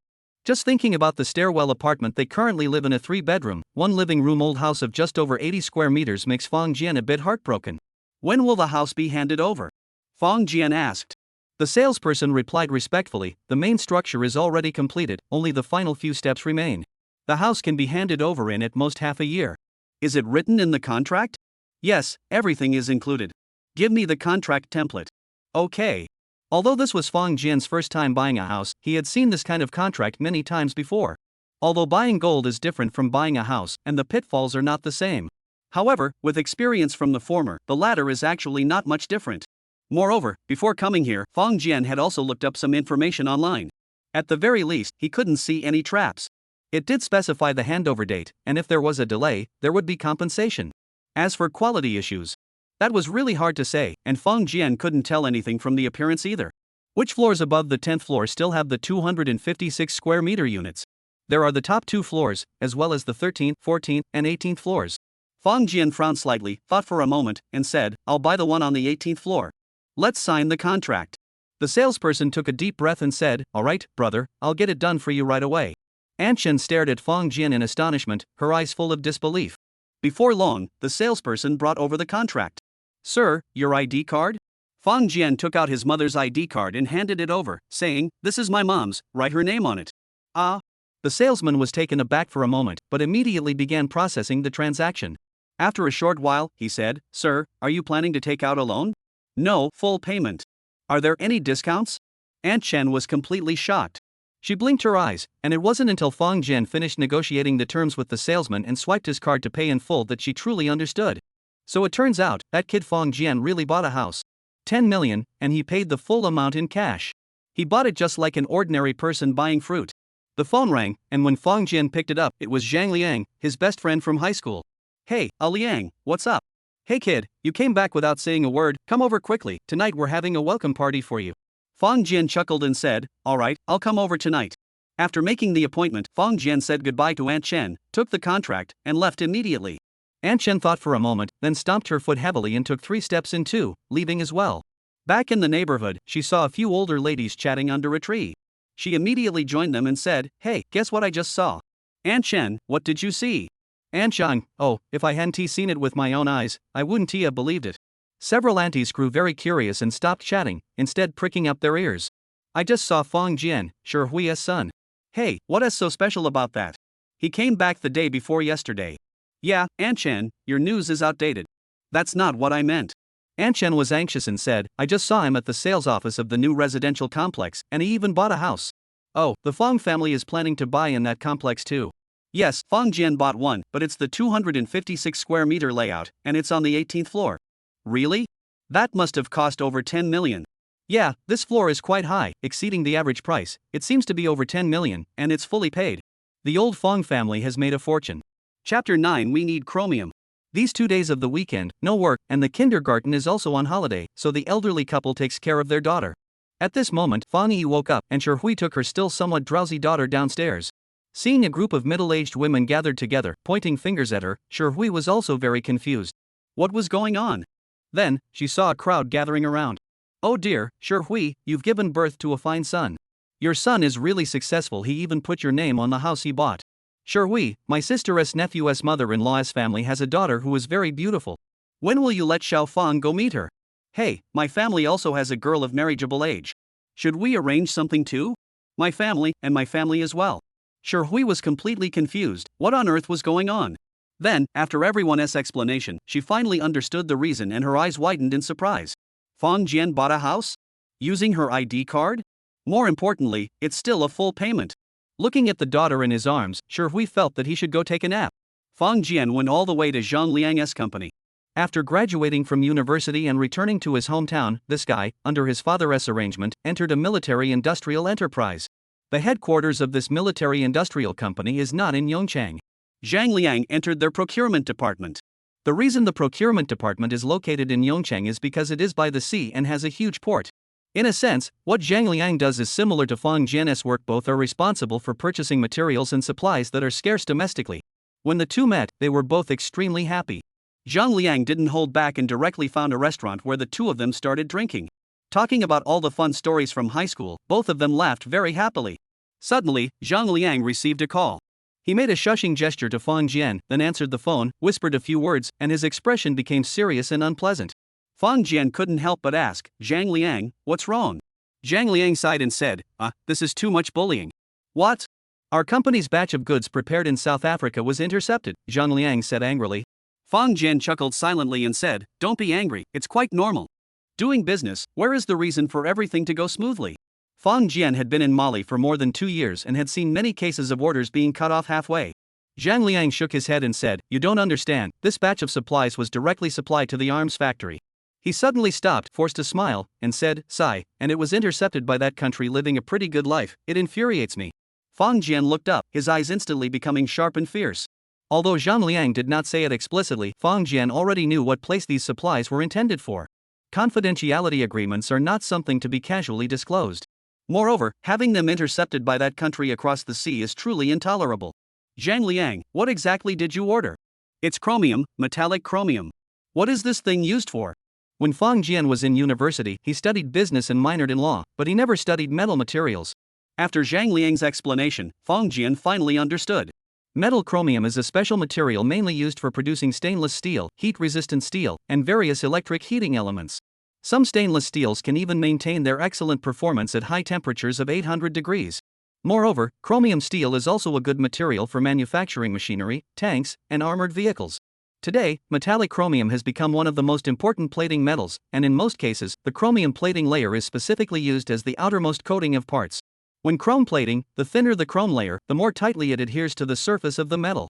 Just thinking about the stairwell apartment they currently live in, a 3-bedroom, 1 living room old house of just over 80 square meters, makes Fong Jian a bit heartbroken. When will the house be handed over? Fong Jian asked. The salesperson replied respectfully, the main structure is already completed, only the final few steps remain. The house can be handed over in at most half a year. Is it written in the contract? Yes, everything is included. Give me the contract template. Okay. Although this was Fong Jian's first time buying a house, he had seen this kind of contract many times before. Although buying gold is different from buying a house, and the pitfalls are not the same. However, with experience from the former, the latter is actually not much different. Moreover, before coming here, Fong Jian had also looked up some information online. At the very least, he couldn't see any traps. It did specify the handover date, and if there was a delay, there would be compensation. As for quality issues, that was really hard to say, and Fong Jian couldn't tell anything from the appearance either. Which floors above the 10th floor still have the 256 square meter units? There are the top 2 floors, as well as the 13th, 14th, and 18th floors. Fong Jian frowned slightly, thought for a moment, and said, I'll buy the one on the 18th floor. Let's sign the contract. The salesperson took a deep breath and said, Alright, brother, I'll get it done for you right away. Aunt Chen stared at Fong Jian in astonishment, her eyes full of disbelief. Before long, the salesperson brought over the contract. Sir, your ID card? Fong Jian took out his mother's ID card and handed it over, saying, This is my mom's, write her name on it. Ah. The salesman was taken aback for a moment, but immediately began processing the transaction. After a short while, he said, Sir, are you planning to take out a loan? No, full payment. Are there any discounts? Aunt Chen was completely shocked. She blinked her eyes, and it wasn't until Fong Jian finished negotiating the terms with the salesman and swiped his card to pay in full that she truly understood. So it turns out, that kid Fong Jian really bought a house. 10 million, and he paid the full amount in cash. He bought it just like an ordinary person buying fruit. The phone rang, and when Fong Jian picked it up, it was Zhang Liang, his best friend from high school. Hey, Liang, what's up? Hey kid, you came back without saying a word, come over quickly, tonight we're having a welcome party for you. Fong Jian chuckled and said, alright, I'll come over tonight. After making the appointment, Fong Jian said goodbye to Aunt Chen, took the contract, and left immediately. Aunt Chen thought for a moment, then stomped her foot heavily and took 3 steps in 2, leaving as well. Back in the neighborhood, she saw a few older ladies chatting under a tree. She immediately joined them and said, hey, guess what I just saw? Aunt Chen, what did you see? Aunt Zhang, oh, if I hadn't seen it with my own eyes, I wouldn't have believed it. Several aunties grew very curious and stopped chatting, instead pricking up their ears. I just saw Fong Jian, Shi Hui's son. Hey, what is so special about that? He came back the day before yesterday. Yeah, Aunt Chen, your news is outdated. That's not what I meant. Aunt Chen was anxious and said, I just saw him at the sales office of the new residential complex, and he even bought a house. Oh, the Fong family is planning to buy in that complex too. Yes, Fong Jian bought one, but it's the 256 square meter layout, and it's on the 18th floor. Really? That must have cost over 10 million. Yeah, this floor is quite high, exceeding the average price. It seems to be over 10 million, and it's fully paid. The old Fong family has made a fortune. Chapter 9. We need chromium. These 2 days of the weekend, no work, and the kindergarten is also on holiday, so the elderly couple takes care of their daughter. At this moment, Fong Yi woke up, and Shi Hui took her still somewhat drowsy daughter downstairs. Seeing a group of middle-aged women gathered together, pointing fingers at her, Shi Hui was also very confused. What was going on? Then, she saw a crowd gathering around. Oh dear, Shi Hui, you've given birth to a fine son. Your son is really successful, he even put your name on the house he bought. Shi Hui, my sister's nephew's mother-in-law's family has a daughter who is very beautiful. When will you let Xiao Fang go meet her? Hey, my family also has a girl of marriageable age. Should we arrange something too? My family, and my family as well. Shi Hui was completely confused. What on earth was going on? Then, after everyone's explanation, she finally understood the reason and her eyes widened in surprise. Fong Jian bought a house? Using her ID card? More importantly, it's still a full payment. Looking at the daughter in his arms, Shi Hui felt that he should go take a nap. Fong Jian went all the way to Zhang Liang's company. After graduating from university and returning to his hometown, this guy, under his father's arrangement, entered a military-industrial enterprise. The headquarters of this military-industrial company is not in Yongchang. Zhang Liang entered their procurement department. The reason the procurement department is located in Yongchang is because it is by the sea and has a huge port. In a sense, what Zhang Liang does is similar to Fong Jian's work. Both are responsible for purchasing materials and supplies that are scarce domestically. When the two met, they were both extremely happy. Zhang Liang didn't hold back and directly found a restaurant where the two of them started drinking. Talking about all the fun stories from high school, both of them laughed very happily. Suddenly, Zhang Liang received a call. He made a shushing gesture to Fong Jian, then answered the phone, whispered a few words, and his expression became serious and unpleasant. Fong Jian couldn't help but ask, Zhang Liang, what's wrong? Zhang Liang sighed and said, this is too much bullying. What? Our company's batch of goods prepared in South Africa was intercepted, Zhang Liang said angrily. Fong Jian chuckled silently and said, don't be angry, it's quite normal. Doing business, where is the reason for everything to go smoothly? Fong Jian had been in Mali for more than 2 years and had seen many cases of orders being cut off halfway. Zhang Liang shook his head and said, you don't understand, this batch of supplies was directly supplied to the arms factory. He suddenly stopped, forced a smile, and said, sigh, and it was intercepted by that country living a pretty good life. It infuriates me. Fong Jian looked up, his eyes instantly becoming sharp and fierce. Although Zhang Liang did not say it explicitly, Fong Jian already knew what place these supplies were intended for. Confidentiality agreements are not something to be casually disclosed. Moreover, having them intercepted by that country across the sea is truly intolerable. Zhang Liang, what exactly did you order? It's chromium, metallic chromium. What is this thing used for? When Fong Jian was in university, he studied business and minored in law, but he never studied metal materials. After Zhang Liang's explanation, Fong Jian finally understood. Metal chromium is a special material mainly used for producing stainless steel, heat-resistant steel, and various electric heating elements. Some stainless steels can even maintain their excellent performance at high temperatures of 800 degrees. Moreover, chromium steel is also a good material for manufacturing machinery, tanks, and armored vehicles. Today, metallic chromium has become one of the most important plating metals, and in most cases, the chromium plating layer is specifically used as the outermost coating of parts. When chrome plating, the thinner the chrome layer, the more tightly it adheres to the surface of the metal.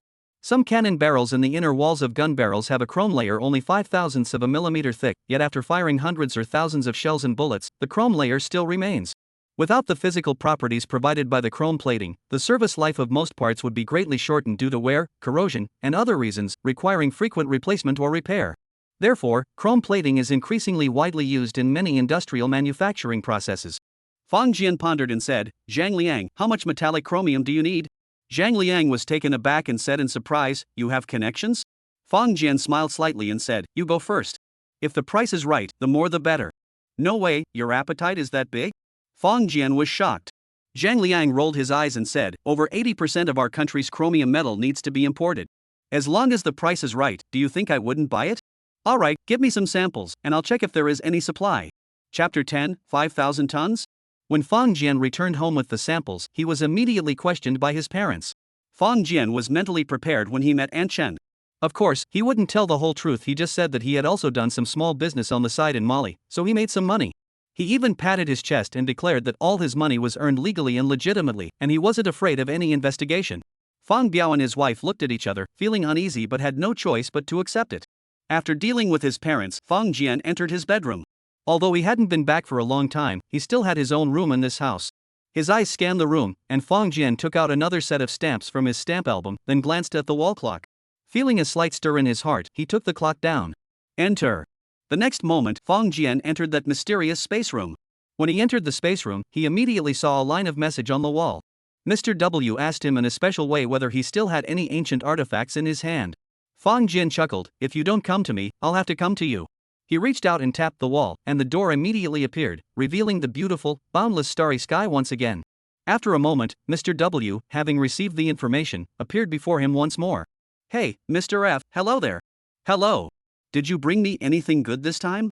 Some cannon barrels in the inner walls of gun barrels have a chrome layer only 5/1000ths of a millimeter thick, yet after firing hundreds or thousands of shells and bullets, the chrome layer still remains. Without the physical properties provided by the chrome plating, the service life of most parts would be greatly shortened due to wear, corrosion, and other reasons, requiring frequent replacement or repair. Therefore, chrome plating is increasingly widely used in many industrial manufacturing processes. Fang Jian pondered and said, "Zhang Liang, how much metallic chromium do you need?" Zhang Liang was taken aback and said in surprise, "You have connections?" Fang Jian smiled slightly and said, "You go first. If the price is right, the more the better." "No way, your appetite is that big?" Fang Jian was shocked. Zhang Liang rolled his eyes and said, "Over 80% of our country's chromium metal needs to be imported. As long as the price is right, do you think I wouldn't buy it?" "Alright, give me some samples, and I'll check if there is any supply." Chapter 10, 5,000 tons? When Fang Jian returned home with the samples, he was immediately questioned by his parents. Fang Jian was mentally prepared when he met Aunt Chen. Of course, he wouldn't tell the whole truth, he just said that he had also done some small business on the side in Mali, so he made some money. He even patted his chest and declared that all his money was earned legally and legitimately, and he wasn't afraid of any investigation. Fang Biao and his wife looked at each other, feeling uneasy but had no choice but to accept it. After dealing with his parents, Fang Jian entered his bedroom. Although he hadn't been back for a long time, he still had his own room in this house. His eyes scanned the room, and Fang Jian took out another set of stamps from his stamp album, then glanced at the wall clock. Feeling a slight stir in his heart, he took the clock down. Enter. The next moment, Fang Jian entered that mysterious space room. When he entered the space room, he immediately saw a line of message on the wall. Mr. W asked him in a special way whether he still had any ancient artifacts in his hand. Fang Jian chuckled, "If you don't come to me, I'll have to come to you." He reached out and tapped the wall, and the door immediately appeared, revealing the beautiful, boundless starry sky once again. After a moment, Mr. W, having received the information, appeared before him once more. "Hey, Mr. F, hello there." "Hello. Did you bring me anything good this time?"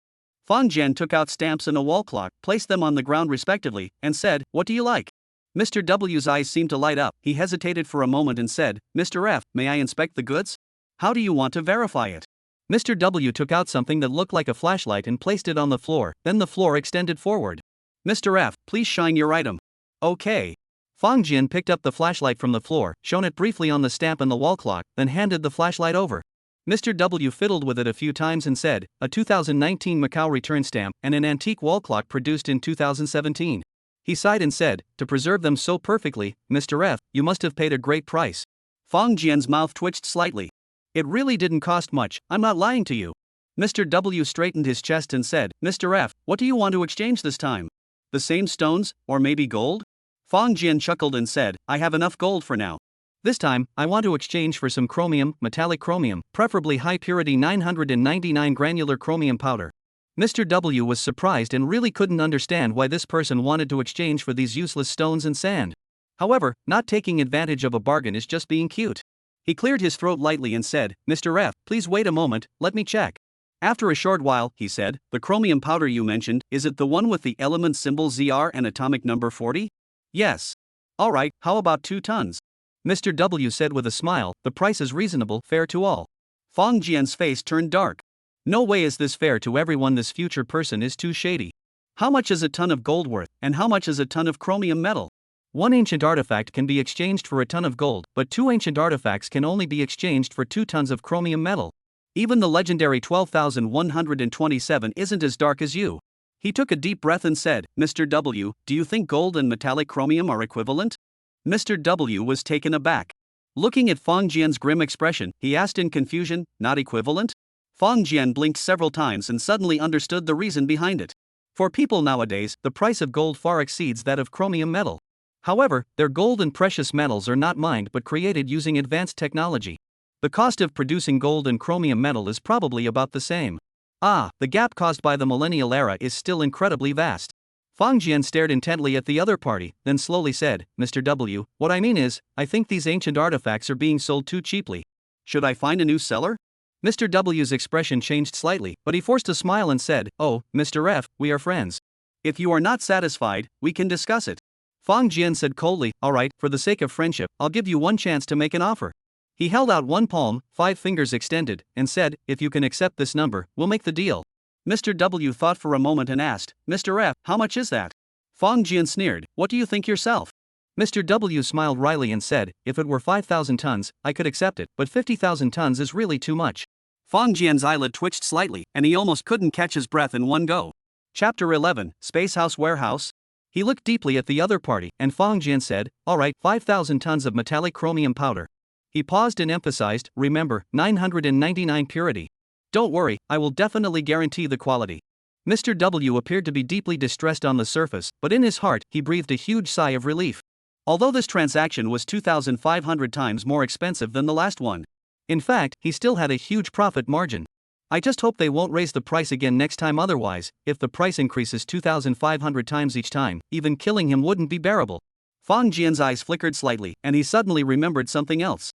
Fang Jian took out stamps and a wall clock, placed them on the ground respectively, and said, "What do you like?" Mr. W's eyes seemed to light up. He hesitated for a moment and said, "Mr. F, may I inspect the goods? How do you want to verify it?" Mr. W took out something that looked like a flashlight and placed it on the floor, then the floor extended forward. "Mr. F, please shine your item." "Okay." Fang Jian picked up the flashlight from the floor, shone it briefly on the stamp and the wall clock, then handed the flashlight over. Mr. W fiddled with it a few times and said, "A 2019 Macau return stamp and an antique wall clock produced in 2017. He sighed and said, "To preserve them so perfectly, Mr. F, you must have paid a great price." Fang Jian's mouth twitched slightly. "It really didn't cost much, I'm not lying to you." Mr. W straightened his chest and said, "Mr. F, what do you want to exchange this time? The same stones, or maybe gold?" Fang Jian chuckled and said, "I have enough gold for now. This time, I want to exchange for some chromium, metallic chromium, preferably high purity 999 granular chromium powder." Mr. W was surprised and really couldn't understand why this person wanted to exchange for these useless stones and sand. However, not taking advantage of a bargain is just being cute. He cleared his throat lightly and said, "Mr. F, please wait a moment, let me check." After a short while, he said, "The chromium powder you mentioned, is it the one with the element symbol ZR and atomic number 40? "Yes." "Alright, how about 2 tons? Mr. W said with a smile, "The price is reasonable, fair to all." Fang Jian's face turned dark. "No way is this fair to everyone, this future person is too shady. How much is a ton of gold worth, and how much is a ton of chromium metal?" One ancient artifact can be exchanged for a ton of gold, but 2 ancient artifacts can only be exchanged for 2 tons of chromium metal. Even the legendary 12,127 isn't as dark as you. He took a deep breath and said, "Mr. W, do you think gold and metallic chromium are equivalent?" Mr. W was taken aback. Looking at Fang Jian's grim expression, he asked in confusion, "Not equivalent?" Fang Jian blinked several times and suddenly understood the reason behind it. For people nowadays, the price of gold far exceeds that of chromium metal. However, their gold and precious metals are not mined but created using advanced technology. The cost of producing gold and chromium metal is probably about the same. The gap caused by the millennial era is still incredibly vast. Fang Jian stared intently at the other party, then slowly said, "Mr. W, what I mean is, I think these ancient artifacts are being sold too cheaply. Should I find a new seller?" Mr. W's expression changed slightly, but he forced a smile and said, "Oh, Mr. F, we are friends. If you are not satisfied, we can discuss it." Fang Jian said coldly, "Alright, for the sake of friendship, I'll give you one chance to make an offer." He held out one palm, 5 fingers extended, and said, "If you can accept this number, we'll make the deal." Mr. W thought for a moment and asked, "Mr. F, how much is that?" Fang Jian sneered, "What do you think yourself? Mr. W smiled wryly and said, if it were 5,000 tons, I could accept it, but 50,000 tons is really too much. Fang Jian's eyelid twitched slightly, and he almost couldn't catch his breath in one go. Chapter 11, Space House Warehouse. He looked deeply at the other party, and Fang Jian said, alright, 5,000 tons of metallic chromium powder. He paused and emphasized, remember, 999 purity. Don't worry, I will definitely guarantee the quality. Mr. W appeared to be deeply distressed on the surface, but in his heart, he breathed a huge sigh of relief. Although this transaction was 2,500 times more expensive than the last one. In fact, he still had a huge profit margin. I just hope they won't raise the price again next time, otherwise, if the price increases 2,500 times each time, even killing him wouldn't be bearable. Fang Jian's eyes flickered slightly, and he suddenly remembered something else.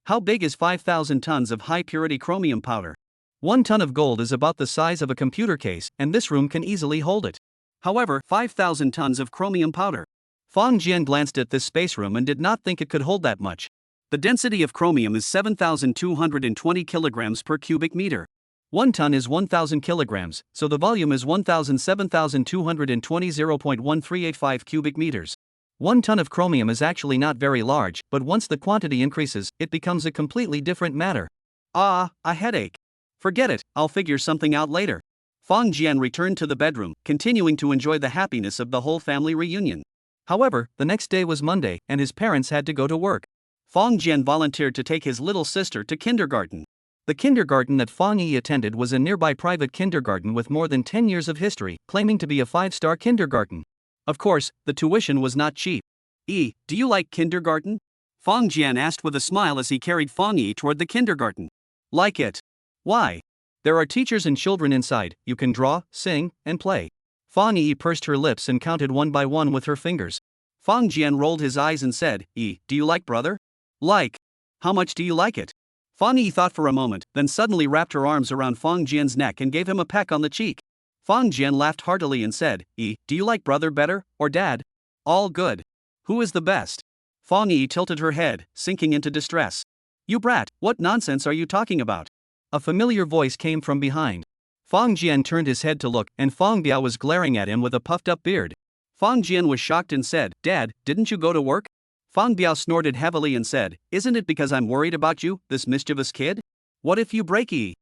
How big is 5,000 tons of high-purity chromium powder? 1 ton of gold is about the size of a computer case, and this room can easily hold it. However, 5,000 tons of chromium powder. Fang Jian glanced at this space room and did not think it could hold that much. The density of chromium is 7,220 kilograms per cubic meter. 1 ton is 1,000 kilograms, so the volume is 1,7,220.1385 cubic meters. 1 ton of chromium is actually not very large, but once the quantity increases, it becomes a completely different matter. A headache. Forget it, I'll figure something out later. Fang Jian returned to the bedroom, continuing to enjoy the happiness of the whole family reunion. However, the next day was Monday, and his parents had to go to work. Fang Jian volunteered to take his little sister to kindergarten. The kindergarten that Fang Yi attended was a nearby private kindergarten with more than 10 years of history, claiming to be a 5-star kindergarten. Of course, the tuition was not cheap. Do you like kindergarten? Fang Jian asked with a smile as he carried Fang Yi toward the kindergarten. Like it. Why? There are teachers and children inside, you can draw, sing, and play. Fang Yi pursed her lips and counted one by one with her fingers. Fang Jian rolled his eyes and said, do you like brother? Like. How much do you like it? Fang Yi thought for a moment, then suddenly wrapped her arms around Fang Jian's neck and gave him a peck on the cheek. Fang Jian laughed heartily and said, do you like brother better, or dad? All good. Who is the best? Fang Yi tilted her head, sinking into distress. You brat, what nonsense are you talking about? A familiar voice came from behind. Fang Jian turned his head to look, and Fang Biao was glaring at him with a puffed-up beard. Fang Jian was shocked and said, Dad, didn't you go to work? Fang Biao snorted heavily and said, isn't it because I'm worried about you, this mischievous kid? What if you break Yi?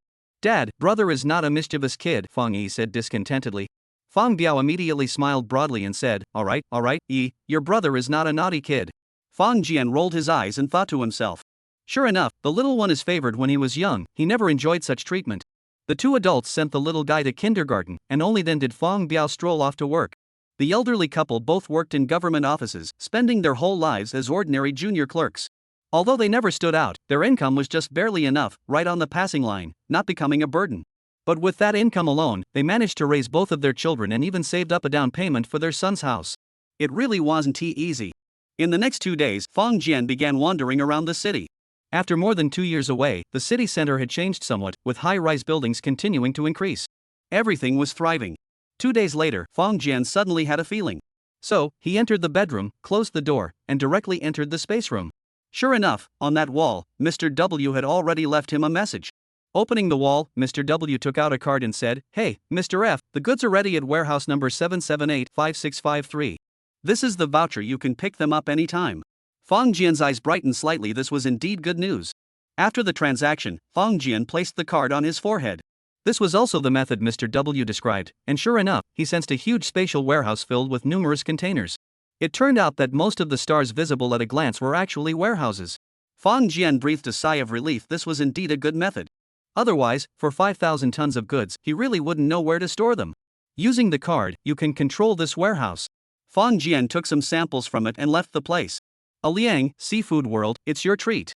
Dad, brother is not a mischievous kid, Fang Yi said discontentedly. Fang Biao immediately smiled broadly and said, alright, Yi, your brother is not a naughty kid. Fang Jian rolled his eyes and thought to himself. Sure enough, the little one is favored when he was young, he never enjoyed such treatment. The two adults sent the little guy to kindergarten, and only then did Fang Biao stroll off to work. The elderly couple both worked in government offices, spending their whole lives as ordinary junior clerks. Although they never stood out, their income was just barely enough, right on the passing line, not becoming a burden. But with that income alone, they managed to raise both of their children and even saved up a down payment for their son's house. It really wasn't easy. In the next 2 days, Fang Jian began wandering around the city. After more than 2 years away, the city center had changed somewhat, with high-rise buildings continuing to increase. Everything was thriving. 2 days later, Fang Jian suddenly had a feeling. So, he entered the bedroom, closed the door, and directly entered the space room. Sure enough, on that wall, Mr. W had already left him a message. Opening the wall, Mr. W took out a card and said, Hey, Mr. F, the goods are ready at warehouse number 778-5653. This is the voucher, you can pick them up anytime. Fang Jian's eyes brightened slightly. This was indeed good news. After the transaction, Fang Jian placed the card on his forehead. This was also the method Mr. W described, and sure enough, he sensed a huge spatial warehouse filled with numerous containers. It turned out that most of the stars visible at a glance were actually warehouses. Fang Jian breathed a sigh of relief. This was indeed a good method. Otherwise, for 5,000 tons of goods, he really wouldn't know where to store them. Using the card, you can control this warehouse. Fang Jian took some samples from it and left the place. Liang, Seafood World, it's your treat.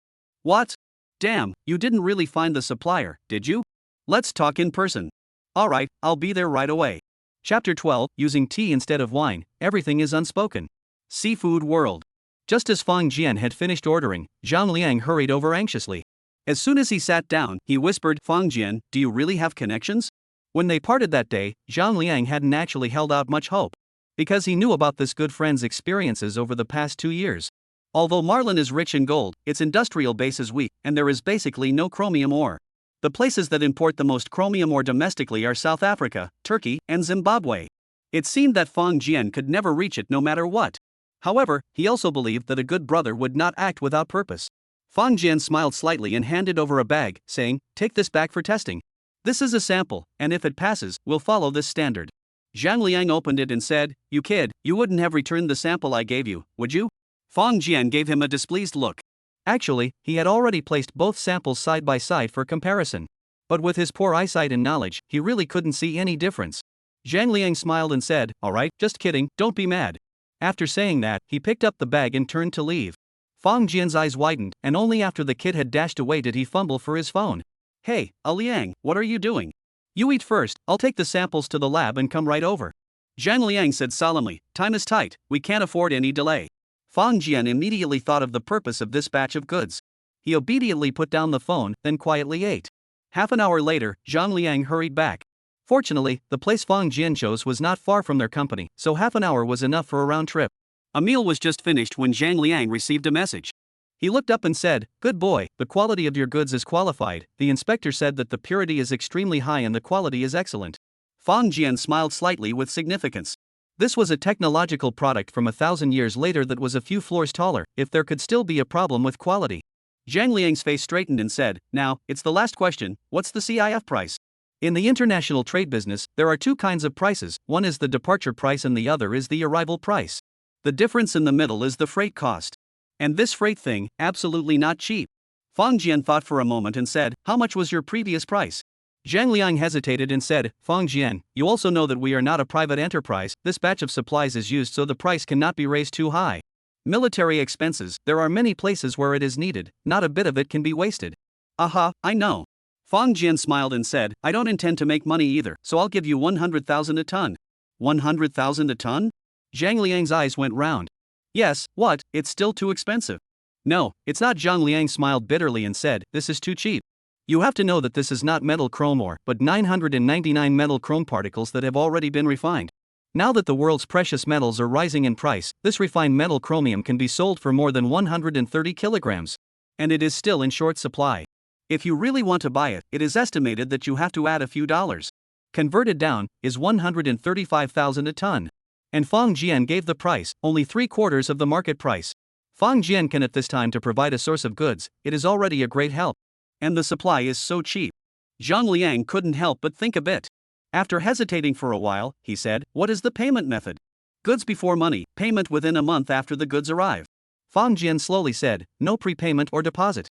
What? Damn, you didn't really find the supplier, did you? Let's talk in person. Alright, I'll be there right away. Chapter 12, Using tea instead of wine, everything is unspoken. Seafood World. Just as Fang Jian had finished ordering, Zhang Liang hurried over anxiously. As soon as he sat down, he whispered, Fang Jian, do you really have connections? When they parted that day, Zhang Liang hadn't actually held out much hope. Because he knew about this good friend's experiences over the past 2 years. Although Marlin is rich in gold, its industrial base is weak, and there is basically no chromium ore. The places that import the most chromium ore domestically are South Africa, Turkey, and Zimbabwe. It seemed that Fang Jian could never reach it no matter what. However, he also believed that a good brother would not act without purpose. Fang Jian smiled slightly and handed over a bag, saying, "Take this back for testing. This is a sample, and if it passes, we'll follow this standard." Zhang Liang opened it and said, "You kid, you wouldn't have returned the sample I gave you, would you?" Fang Jian gave him a displeased look. Actually, he had already placed both samples side by side for comparison. But with his poor eyesight and knowledge, he really couldn't see any difference. Zhang Liang smiled and said, "Alright, just kidding, don't be mad." After saying that, he picked up the bag and turned to leave. Fang Jian's eyes widened, and only after the kid had dashed away did he fumble for his phone. "Hey, Liang, what are you doing? You eat first, I'll take the samples to the lab and come right over." Zhang Liang said solemnly, "Time is tight, we can't afford any delay." Fang Jian immediately thought of the purpose of this batch of goods. He obediently put down the phone, then quietly ate. Half an hour later, Zhang Liang hurried back. Fortunately, the place Fang Jian chose was not far from their company, so half an hour was enough for a round trip. A meal was just finished when Zhang Liang received a message. He looked up and said, "Good boy, the quality of your goods is qualified." The inspector said that the purity is extremely high and the quality is excellent. Fang Jian smiled slightly with significance. This was a technological product from 1,000 years later that was a few floors taller, if there could still be a problem with quality. Zhang Liang's face straightened and said, "Now, it's the last question, what's the CIF price?" In the international trade business, there are two kinds of prices, one is the departure price and the other is the arrival price. The difference in the middle is the freight cost. And this freight thing, absolutely not cheap. Fang Jian thought for a moment and said, "How much was your previous price?" Zhang Liang hesitated and said, "Fang Jian, you also know that we are not a private enterprise, this batch of supplies is used so the price cannot be raised too high. Military expenses, there are many places where it is needed, not a bit of it can be wasted." "Aha, I know." Fang Jian smiled and said, "I don't intend to make money either, so I'll give you 100,000 a ton." 100,000 a ton? Zhang Liang's eyes went round. "Yes, what, it's still too expensive." "No, it's not." Zhang Liang smiled bitterly and said, "This is too cheap. You have to know that this is not metal chrome ore, but 999 metal chrome particles that have already been refined. Now that the world's precious metals are rising in price, this refined metal chromium can be sold for more than 130 kilograms. And it is still in short supply. If you really want to buy it, it is estimated that you have to add a few dollars. Converted down, is 135,000 a ton. And Fang Jian gave the price, only 3/4 of the market price. Fang Jian can at this time to provide a source of goods, it is already a great help. And the supply is so cheap. Zhang Liang couldn't help but think a bit. After hesitating for a while, he said, "What is the payment method?" "Goods before money, payment within a month after the goods arrive." Fang Jian slowly said, "No prepayment or deposit."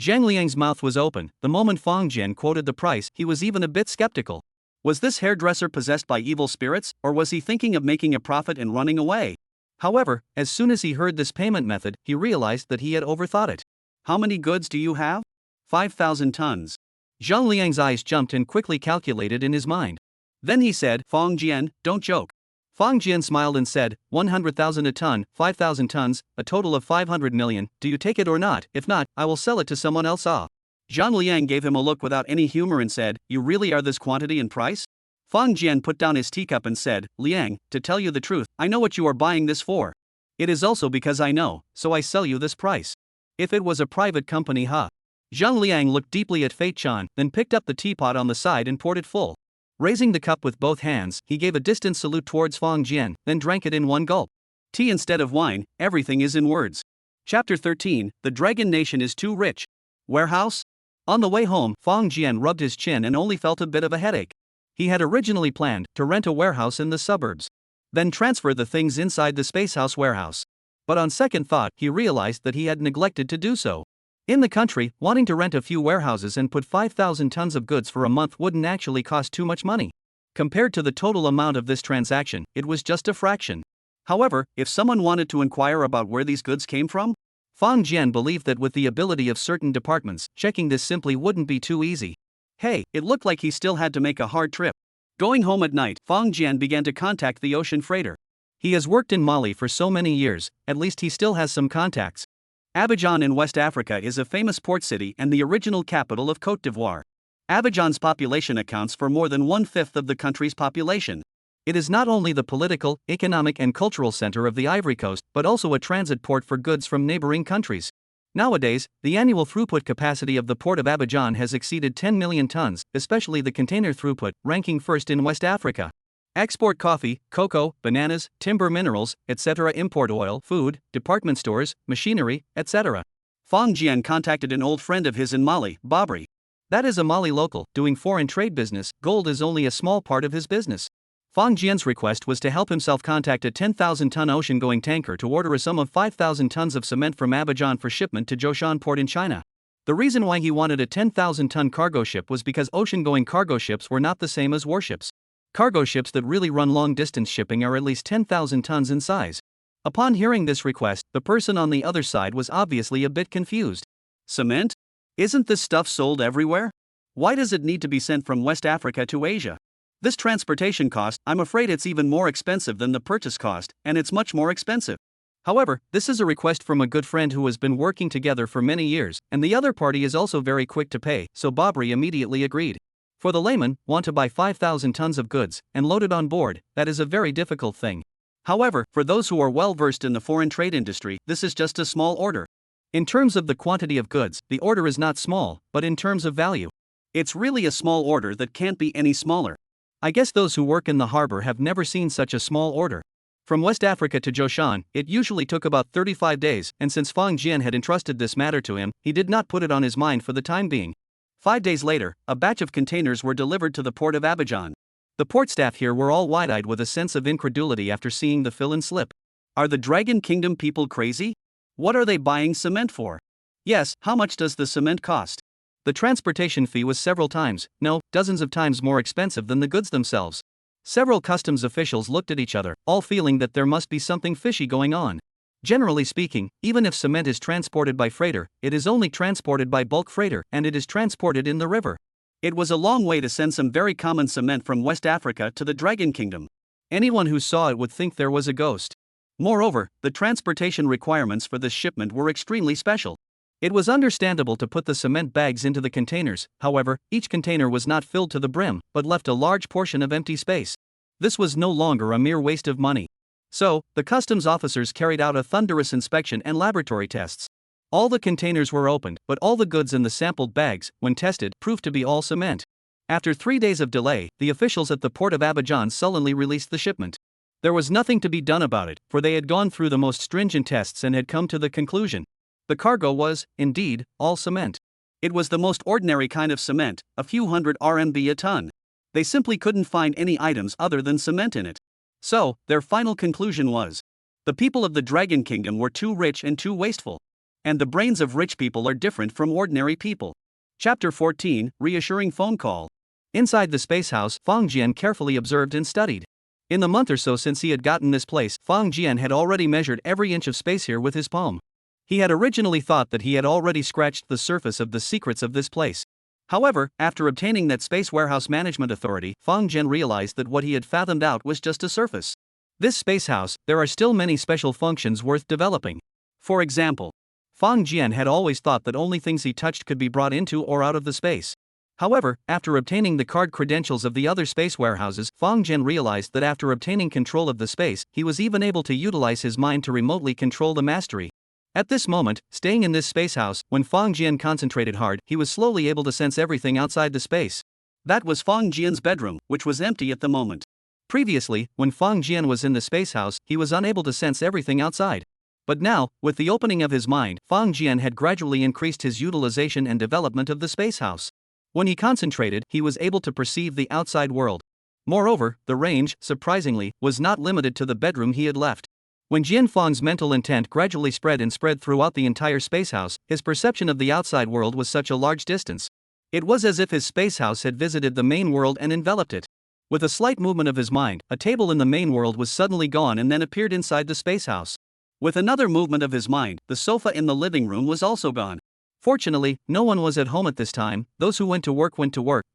Zhang Liang's mouth was open. The moment Fang Jian quoted the price, he was even a bit skeptical. Was this hairdresser possessed by evil spirits, or was he thinking of making a profit and running away? However, as soon as he heard this payment method, he realized that he had overthought it. "How many goods do you have?" 5,000 tons. Zhang Liang's eyes jumped and quickly calculated in his mind. Then he said, "Fang Jian, don't joke." Fang Jian smiled and said, 100,000 a ton, 5,000 tons, a total of 500 million, do you take it or not? If not, I will sell it to someone else. Zhang Liang gave him a look without any humor and said, "You really are this quantity and price?" Fang Jian put down his teacup and said, "Liang, to tell you the truth, I know what you are buying this for. It is also because I know, so I sell you this price. If it was a private company, Zhang Liang looked deeply at Fei Chan, then picked up the teapot on the side and poured it full. Raising the cup with both hands, he gave a distant salute towards Fang Jian, then drank it in one gulp. Tea instead of wine, everything is in words. Chapter 13, The Dragon Nation is Too Rich. Warehouse? On the way home, Fang Jian rubbed his chin and only felt a bit of a headache. He had originally planned to rent a warehouse in the suburbs. Then transfer the things inside the Spacehouse warehouse. But on second thought, he realized that he had neglected to do so. In the country, wanting to rent a few warehouses and put 5,000 tons of goods for a month wouldn't actually cost too much money. Compared to the total amount of this transaction, it was just a fraction. However, if someone wanted to inquire about where these goods came from, Fang Jian believed that with the ability of certain departments, checking this simply wouldn't be too easy. Hey, it looked like he still had to make a hard trip. Going home at night, Fang Jian began to contact the ocean freighter. He has worked in Mali for so many years, at least he still has some contacts. Abidjan in West Africa is a famous port city and the original capital of Côte d'Ivoire. Abidjan's population accounts for more than 1/5 of the country's population. It is not only the political, economic and cultural center of the Ivory Coast, but also a transit port for goods from neighboring countries. Nowadays, the annual throughput capacity of the port of Abidjan has exceeded 10 million tons, especially the container throughput, ranking first in West Africa. Export coffee, cocoa, bananas, timber minerals, etc. Import oil, food, department stores, machinery, etc. Fong Jian contacted an old friend of his in Mali, Babri. That is a Mali local, doing foreign trade business. Gold is only a small part of his business. Fong Jian's request was to help himself contact a 10,000-ton ocean-going tanker to order a sum of 5,000 tons of cement from Abidjan for shipment to Zhoushan port in China. The reason why he wanted a 10,000-ton cargo ship was because ocean-going cargo ships were not the same as warships. Cargo ships that really run long-distance shipping are at least 10,000 tons in size. Upon hearing this request, the person on the other side was obviously a bit confused. Cement? Isn't this stuff sold everywhere? Why does it need to be sent from West Africa to Asia? This transportation cost, I'm afraid it's even more expensive than the purchase cost, and it's much more expensive. However, this is a request from a good friend who has been working together for many years, and the other party is also very quick to pay, so Babri immediately agreed. For the layman, want to buy 5,000 tons of goods, and load it on board, that is a very difficult thing. However, for those who are well versed in the foreign trade industry, this is just a small order. In terms of the quantity of goods, the order is not small, but in terms of value, it's really a small order that can't be any smaller. I guess those who work in the harbor have never seen such a small order. From West Africa to Zhoushan, it usually took about 35 days, and since Fong Jian had entrusted this matter to him, he did not put it on his mind for the time being. 5 days later, a batch of containers were delivered to the port of Abidjan. The port staff here were all wide-eyed with a sense of incredulity after seeing the fill-in slip. Are the Dragon Kingdom people crazy? What are they buying cement for? Yes, how much does the cement cost? The transportation fee was several times, no, dozens of times more expensive than the goods themselves. Several customs officials looked at each other, all feeling that there must be something fishy going on. Generally speaking, even if cement is transported by freighter, it is only transported by bulk freighter, and it is transported in the river. It was a long way to send some very common cement from West Africa to the Dragon Kingdom. Anyone who saw it would think there was a ghost. Moreover, the transportation requirements for this shipment were extremely special. It was understandable to put the cement bags into the containers, however, each container was not filled to the brim, but left a large portion of empty space. This was no longer a mere waste of money. So, the customs officers carried out a thunderous inspection and laboratory tests. All the containers were opened, but all the goods in the sampled bags, when tested, proved to be all cement. After 3 days of delay, the officials at the port of Abidjan sullenly released the shipment. There was nothing to be done about it, for they had gone through the most stringent tests and had come to the conclusion. The cargo was, indeed, all cement. It was the most ordinary kind of cement, a few hundred RMB a ton. They simply couldn't find any items other than cement in it. So, their final conclusion was, the people of the Dragon Kingdom were too rich and too wasteful. And the brains of rich people are different from ordinary people. Chapter 14, Reassuring Phone Call. Inside the space house, Fong Jian carefully observed and studied. In the month or so since he had gotten this place, Fong Jian had already measured every inch of space here with his palm. He had originally thought that he had already scratched the surface of the secrets of this place. However, after obtaining that Space Warehouse Management Authority, Fong Jian realized that what he had fathomed out was just a surface. This space house, there are still many special functions worth developing. For example, Fong Jian had always thought that only things he touched could be brought into or out of the space. However, after obtaining the card credentials of the other space warehouses, Fong Jian realized that after obtaining control of the space, he was even able to utilize his mind to remotely control the mastery. At this moment, staying in this space house, when Fong Jian concentrated hard, he was slowly able to sense everything outside the space. That was Fong Jian's bedroom, which was empty at the moment. Previously, when Fong Jian was in the space house, he was unable to sense everything outside. But now, with the opening of his mind, Fong Jian had gradually increased his utilization and development of the space house. When he concentrated, he was able to perceive the outside world. Moreover, the range, surprisingly, was not limited to the bedroom he had left. When Jian Fong's mental intent gradually spread throughout the entire space house, his perception of the outside world was such a large distance. It was as if his space house had visited the main world and enveloped it. With a slight movement of his mind, a table in the main world was suddenly gone and then appeared inside the space house. With another movement of his mind, the sofa in the living room was also gone. Fortunately, no one was at home at this time. Those who went to work,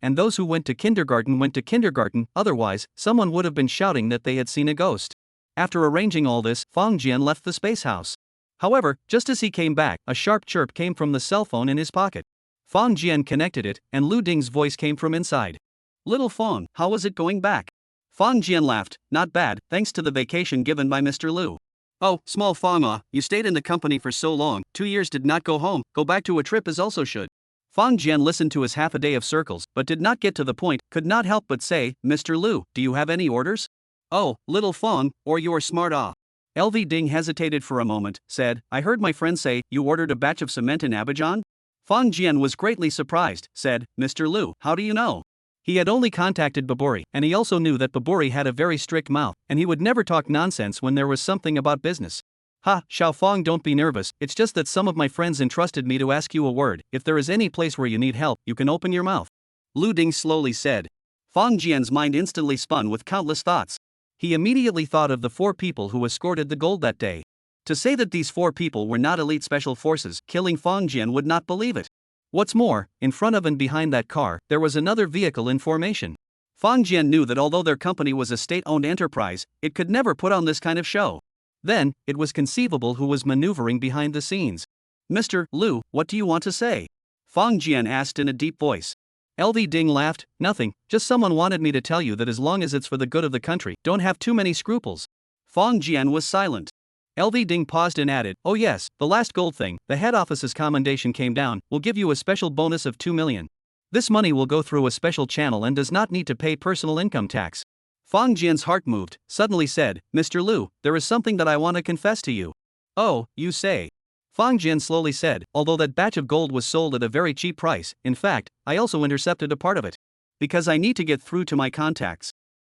and those who went to kindergarten, otherwise, someone would have been shouting that they had seen a ghost. After arranging all this, Fong Jian left the space house. However, just as he came back, a sharp chirp came from the cell phone in his pocket. Fong Jian connected it, and Lu Ding's voice came from inside. "Little Fong, how was it going back?" Fong Jian laughed. "Not bad, thanks to the vacation given by Mr. Lu." "Oh, small Fong, you stayed in the company for so long, 2 years did not go home, go back to a trip is also should." Fang Jian listened to his half a day of circles, but did not get to the point, could not help but say, Mr. Liu, do you have any orders? Oh, little Fang, or you're smart off. LV Ding hesitated for a moment, said, I heard my friend say, you ordered a batch of cement in Abidjan? Fang Jian was greatly surprised, said, Mr. Liu, how do you know? He had only contacted Baburi, and he also knew that Baburi had a very strict mouth, and he would never talk nonsense when there was something about business. Ha, Xiaofang, don't be nervous, it's just that some of my friends entrusted me to ask you a word. If there is any place where you need help, you can open your mouth. Lu Ding slowly said. Fang Jian's mind instantly spun with countless thoughts. He immediately thought of the 4 people who escorted the gold that day. To say that these 4 people were not elite special forces killing Fang Jian would not believe it. What's more, in front of and behind that car, there was another vehicle in formation. Fang Jian knew that although their company was a state-owned enterprise, it could never put on this kind of show. Then, it was conceivable who was maneuvering behind the scenes. Mr. Liu, what do you want to say? Fang Jian asked in a deep voice. LV Ding laughed, nothing, just someone wanted me to tell you that as long as it's for the good of the country, don't have too many scruples. Fang Jian was silent. LV Ding paused and added, oh yes, the last gold thing, the head office's commendation came down, will give you a special bonus of 2 million. This money will go through a special channel and does not need to pay personal income tax. Fang Jian's heart moved, suddenly said, Mr. Liu, there is something that I want to confess to you. Oh, you say. Fang Jian slowly said, although that batch of gold was sold at a very cheap price, in fact, I also intercepted a part of it. Because I need to get through to my contacts.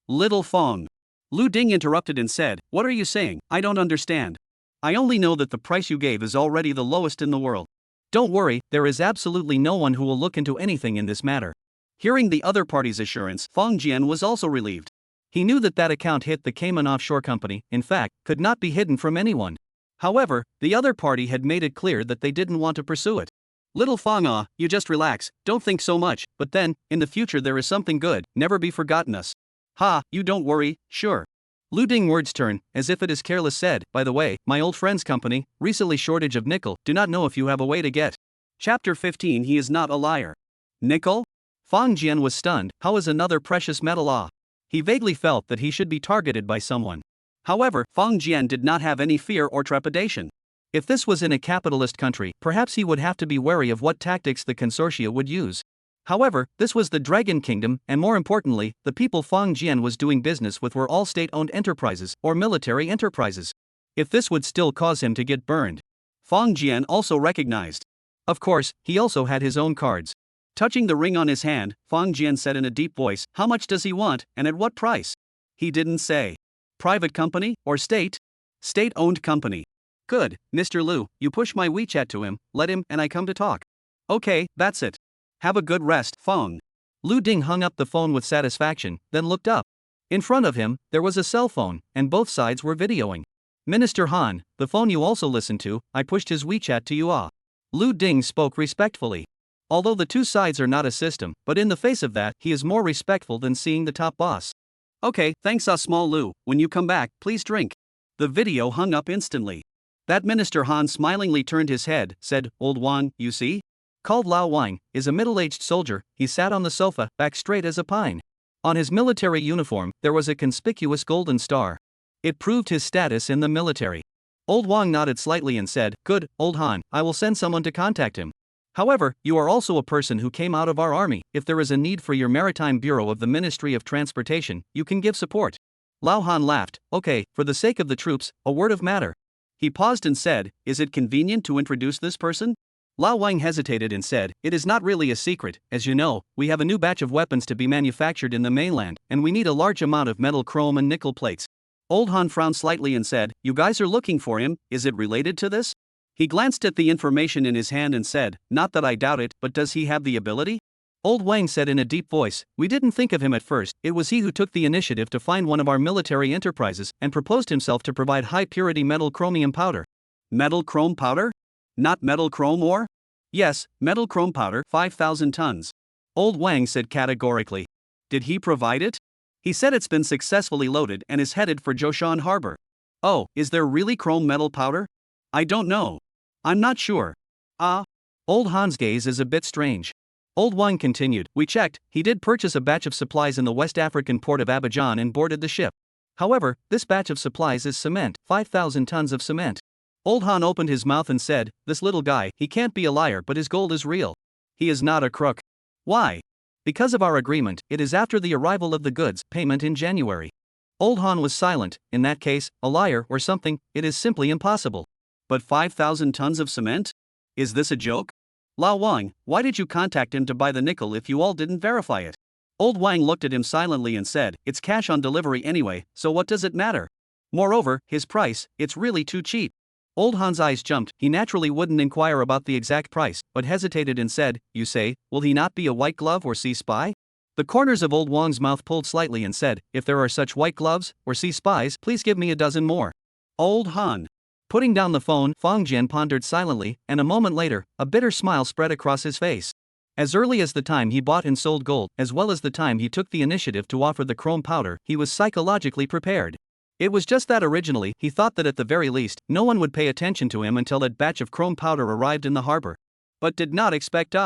Little Fang. Lu Ding interrupted and said, what are you saying? I don't understand. I only know that the price you gave is already the lowest in the world. Don't worry, there is absolutely no one who will look into anything in this matter. Hearing the other party's assurance, Fang Jian was also relieved. He knew that account hit the Cayman Offshore Company, in fact, could not be hidden from anyone. However, the other party had made it clear that they didn't want to pursue it. Little Fang, you just relax, don't think so much, but then, in the future there is something good, never be forgotten us. Ha, you don't worry, sure. Lu Ding words turn, as if it is careless said, by the way, my old friend's company, recently shortage of nickel, do not know if you have a way to get. Chapter 15 He is not a liar. Nickel? Fang Jian was stunned, how is another precious metal? He vaguely felt that he should be targeted by someone. However, Fang Jian did not have any fear or trepidation. If this was in a capitalist country, perhaps he would have to be wary of what tactics the consortia would use. However, this was the Dragon Kingdom, and more importantly, the people Fang Jian was doing business with were all state-owned enterprises, or military enterprises. If this would still cause him to get burned. Fang Jian also recognized. Of course, he also had his own cards. Touching the ring on his hand, Fang Jian said in a deep voice, how much does he want, and at what price? He didn't say. Private company, or state? State-owned company. Good, Mr. Liu, you push my WeChat to him, let him, and I come to talk. Okay, that's it. Have a good rest, Fang. Lu Ding hung up the phone with satisfaction, then looked up. In front of him, there was a cell phone, and both sides were videoing. Minister Han, the phone you also listened to, I pushed his WeChat to you. Lu Ding spoke respectfully. Although the two sides are not a system, but in the face of that, he is more respectful than seeing the top boss. Okay, thanks small Lu, when you come back, please drink. The video hung up instantly. That Minister Han smilingly turned his head, said, Old Wang, you see? Called Lao Wang, is a middle-aged soldier, he sat on the sofa, back straight as a pine. On his military uniform, there was a conspicuous golden star. It proved his status in the military. Old Wang nodded slightly and said, Good, Old Han, I will send someone to contact him. However, you are also a person who came out of our army, if there is a need for your maritime bureau of the Ministry of Transportation, you can give support. Lao Han laughed, okay, for the sake of the troops, a word of matter. He paused and said, is it convenient to introduce this person? Lao Wang hesitated and said, it is not really a secret, as you know, we have a new batch of weapons to be manufactured in the mainland, and we need a large amount of metal chrome and nickel plates. Old Han frowned slightly and said, you guys are looking for him, is it related to this? He glanced at the information in his hand and said, not that I doubt it, but does he have the ability? Old Wang said in a deep voice, we didn't think of him at first, it was he who took the initiative to find one of our military enterprises and proposed himself to provide high-purity metal chromium powder. Metal chrome powder? Not metal chrome ore? Yes, metal chrome powder, 5,000 tons. Old Wang said categorically. Did he provide it? He said it's been successfully loaded and is headed for Zhoushan Harbor. Oh, is there really chrome metal powder? I don't know. I'm not sure. Old Han's gaze is a bit strange. Old Wang continued, we checked, he did purchase a batch of supplies in the West African port of Abidjan and boarded the ship. However, this batch of supplies is cement, 5,000 tons of cement. Old Han opened his mouth and said, this little guy, he can't be a liar but his gold is real. He is not a crook. Why? Because of our agreement, it is after the arrival of the goods, payment in January. Old Han was silent. In that case, a liar or something, it is simply impossible. But 5,000 tons of cement? Is this a joke? Lao Wang, why did you contact him to buy the nickel if you all didn't verify it? Old Wang looked at him silently and said, it's cash on delivery anyway, so what does it matter? Moreover, his price, it's really too cheap. Old Han's eyes jumped. He naturally wouldn't inquire about the exact price, but hesitated and said, you say, will he not be a white glove or sea spy? The corners of Old Wang's mouth pulled slightly and said, if there are such white gloves, or sea spies, please give me a dozen more. Old Han. Putting down the phone, Fang Jian pondered silently, and a moment later, a bitter smile spread across his face. As early as the time he bought and sold gold, as well as the time he took the initiative to offer the chrome powder, he was psychologically prepared. It was just that originally, he thought that at the very least, no one would pay attention to him until that batch of chrome powder arrived in the harbor. But did not expect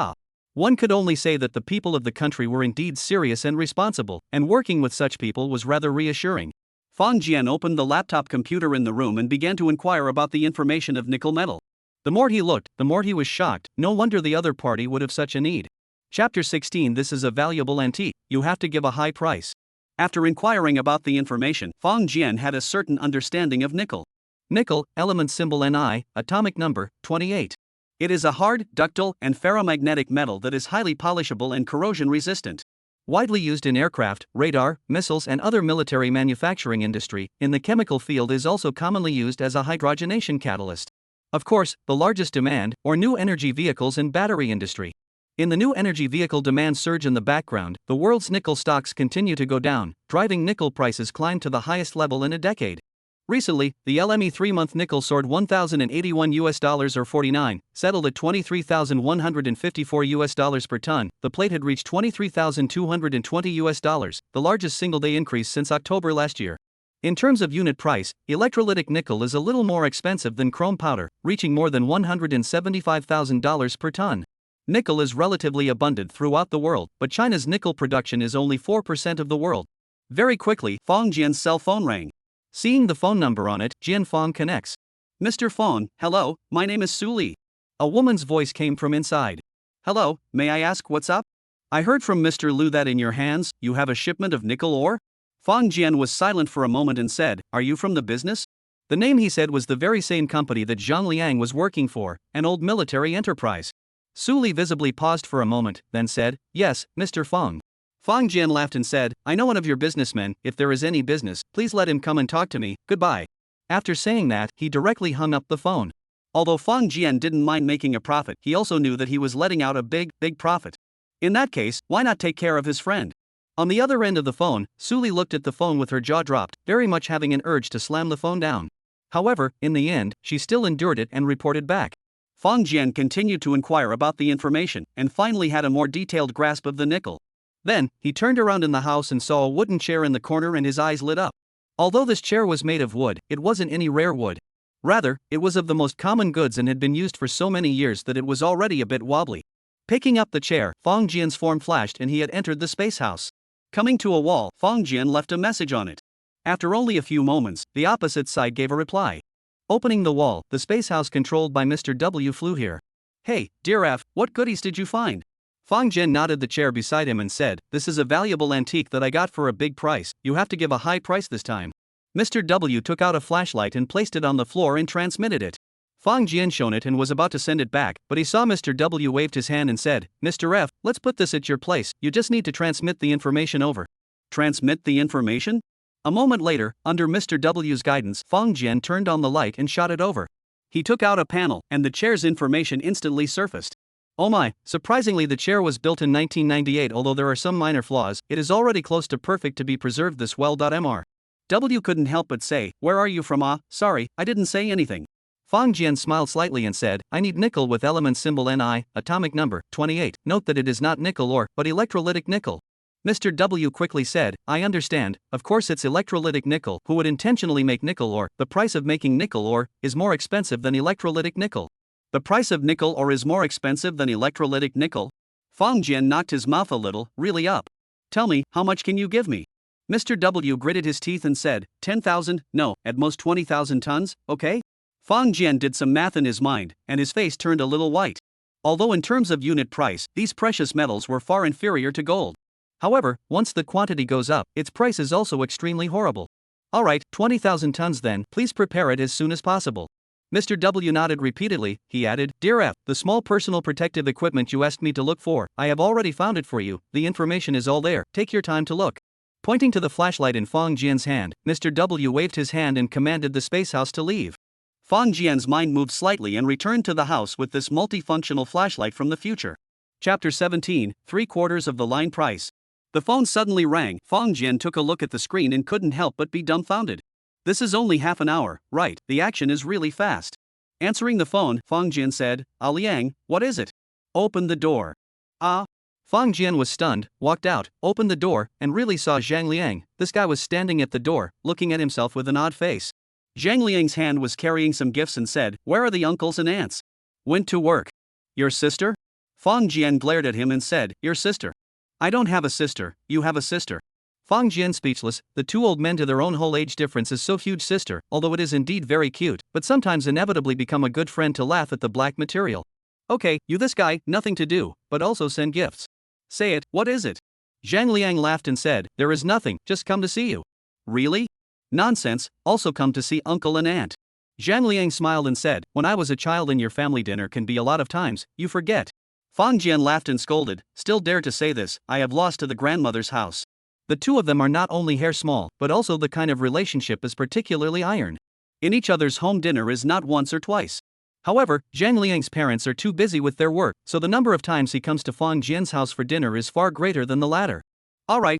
One could only say that the people of the country were indeed serious and responsible, and working with such people was rather reassuring. Fang Jian opened the laptop computer in the room and began to inquire about the information of nickel metal. The more he looked, the more he was shocked. No wonder the other party would have such a need. Chapter 16. This is a valuable antique, you have to give a high price. After inquiring about the information, Fang Jian had a certain understanding of nickel. Nickel, element symbol Ni, atomic number, 28. It is a hard, ductile, and ferromagnetic metal that is highly polishable and corrosion resistant. Widely used in aircraft, radar, missiles and other military manufacturing industry, in the chemical field is also commonly used as a hydrogenation catalyst. Of course, the largest demand, or new energy vehicles and battery industry. In the new energy vehicle demand surge in the background, the world's nickel stocks continue to go down, driving nickel prices climb to the highest level in a decade. Recently, the LME 3-month nickel soared $1,081 or 49, settled at $23,154 per ton. The plate had reached $23,220, the largest single-day increase since October last year. In terms of unit price, electrolytic nickel is a little more expensive than chrome powder, reaching more than $175,000 per ton. Nickel is relatively abundant throughout the world, but China's nickel production is only 4% of the world. Very quickly, Fang Jian's cell phone rang. Seeing the phone number on it, Jian Fang connects. Mr. Fang, hello, my name is Su Li. A woman's voice came from inside. Hello, may I ask what's up? I heard from Mr. Lu that in your hands, you have a shipment of nickel ore? Fang Jian was silent for a moment and said, are you from the business? The name he said was the very same company that Zhang Liang was working for, an old military enterprise. Su Li visibly paused for a moment, then said, yes, Mr. Fang. Fang Jian laughed and said, I know one of your businessmen, if there is any business, please let him come and talk to me, goodbye. After saying that, he directly hung up the phone. Although Fang Jian didn't mind making a profit, he also knew that he was letting out a big profit. In that case, why not take care of his friend? On the other end of the phone, Su Li looked at the phone with her jaw dropped, very much having an urge to slam the phone down. However, in the end, she still endured it and reported back. Fang Jian continued to inquire about the information, and finally had a more detailed grasp of the nickel. Then, he turned around in the house and saw a wooden chair in the corner and his eyes lit up. Although this chair was made of wood, it wasn't any rare wood. Rather, it was of the most common goods and had been used for so many years that it was already a bit wobbly. Picking up the chair, Fang Jian's form flashed and he had entered the space house. Coming to a wall, Fang Jian left a message on it. After only a few moments, the opposite side gave a reply. Opening the wall, the space house controlled by Mr. W flew here. Hey, dear F, what goodies did you find? Fang Jian nodded the chair beside him and said, this is a valuable antique that I got for a big price, you have to give a high price this time. Mr. W took out a flashlight and placed it on the floor and transmitted it. Fang Jian shone it and was about to send it back, but he saw Mr. W waved his hand and said, Mr. F, let's put this at your place, you just need to transmit the information over. Transmit the information? A moment later, under Mr. W's guidance, Fang Jian turned on the light and shot it over. He took out a panel, and the chair's information instantly surfaced. Oh my, surprisingly the chair was built in 1998. Although there are some minor flaws, it is already close to perfect to be preserved this well. Mr. W couldn't help but say, where are you from? Sorry, I didn't say anything. Fang Jian smiled slightly and said, I need nickel with element symbol Ni, atomic number, 28. Note that it is not nickel ore, but electrolytic nickel. Mr. W quickly said, I understand, of course it's electrolytic nickel. Who would intentionally make nickel ore? The price of making nickel ore is more expensive than electrolytic nickel. The price of nickel ore is more expensive than electrolytic nickel? Fang Jian knocked his mouth a little, really up. Tell me, how much can you give me? Mr. W gritted his teeth and said, 10,000, no, at most 20,000 tons, okay? Fang Jian did some math in his mind, and his face turned a little white. Although in terms of unit price, these precious metals were far inferior to gold. However, once the quantity goes up, its price is also extremely horrible. Alright, 20,000 tons then, please prepare it as soon as possible. Mr. W nodded repeatedly. He added, Dear F, the small personal protective equipment you asked me to look for, I have already found it for you, the information is all there, take your time to look. Pointing to the flashlight in Fong Jian's hand, Mr. W waved his hand and commanded the space house to leave. Fong Jian's mind moved slightly and returned to the house with this multifunctional flashlight from the future. Chapter 17, 3/4 of the line price. The phone suddenly rang. Fong Jian took a look at the screen and couldn't help but be dumbfounded. This is only half an hour, right? The action is really fast. Answering the phone, Fong Jian said, Liang, what is it? Open the door. Fong Jian was stunned, walked out, opened the door, and really saw Zhang Liang. This guy was standing at the door, looking at himself with an odd face. Zhang Liang's hand was carrying some gifts and said, Where are the uncles and aunts? Went to work. Your sister? Fong Jian glared at him and said, Your sister? I don't have a sister, you have a sister. Fong Jian speechless, the two old men to their own whole age difference is so huge sister, although it is indeed very cute, but sometimes inevitably become a good friend to laugh at the black material. Okay, you this guy, nothing to do, but also send gifts. Say it, what is it? Zhang Liang laughed and said, There is nothing, just come to see you. Really? Nonsense, also come to see uncle and aunt. Zhang Liang smiled and said, When I was a child and your family dinner can be a lot of times, you forget. Fong Jian laughed and scolded, Still dare to say this, I have lost to the grandmother's house. The two of them are not only hair small, but also the kind of relationship is particularly iron. In each other's home dinner is not once or twice. However, Zhang Liang's parents are too busy with their work, so the number of times he comes to Fong Jian's house for dinner is far greater than the latter. Alright,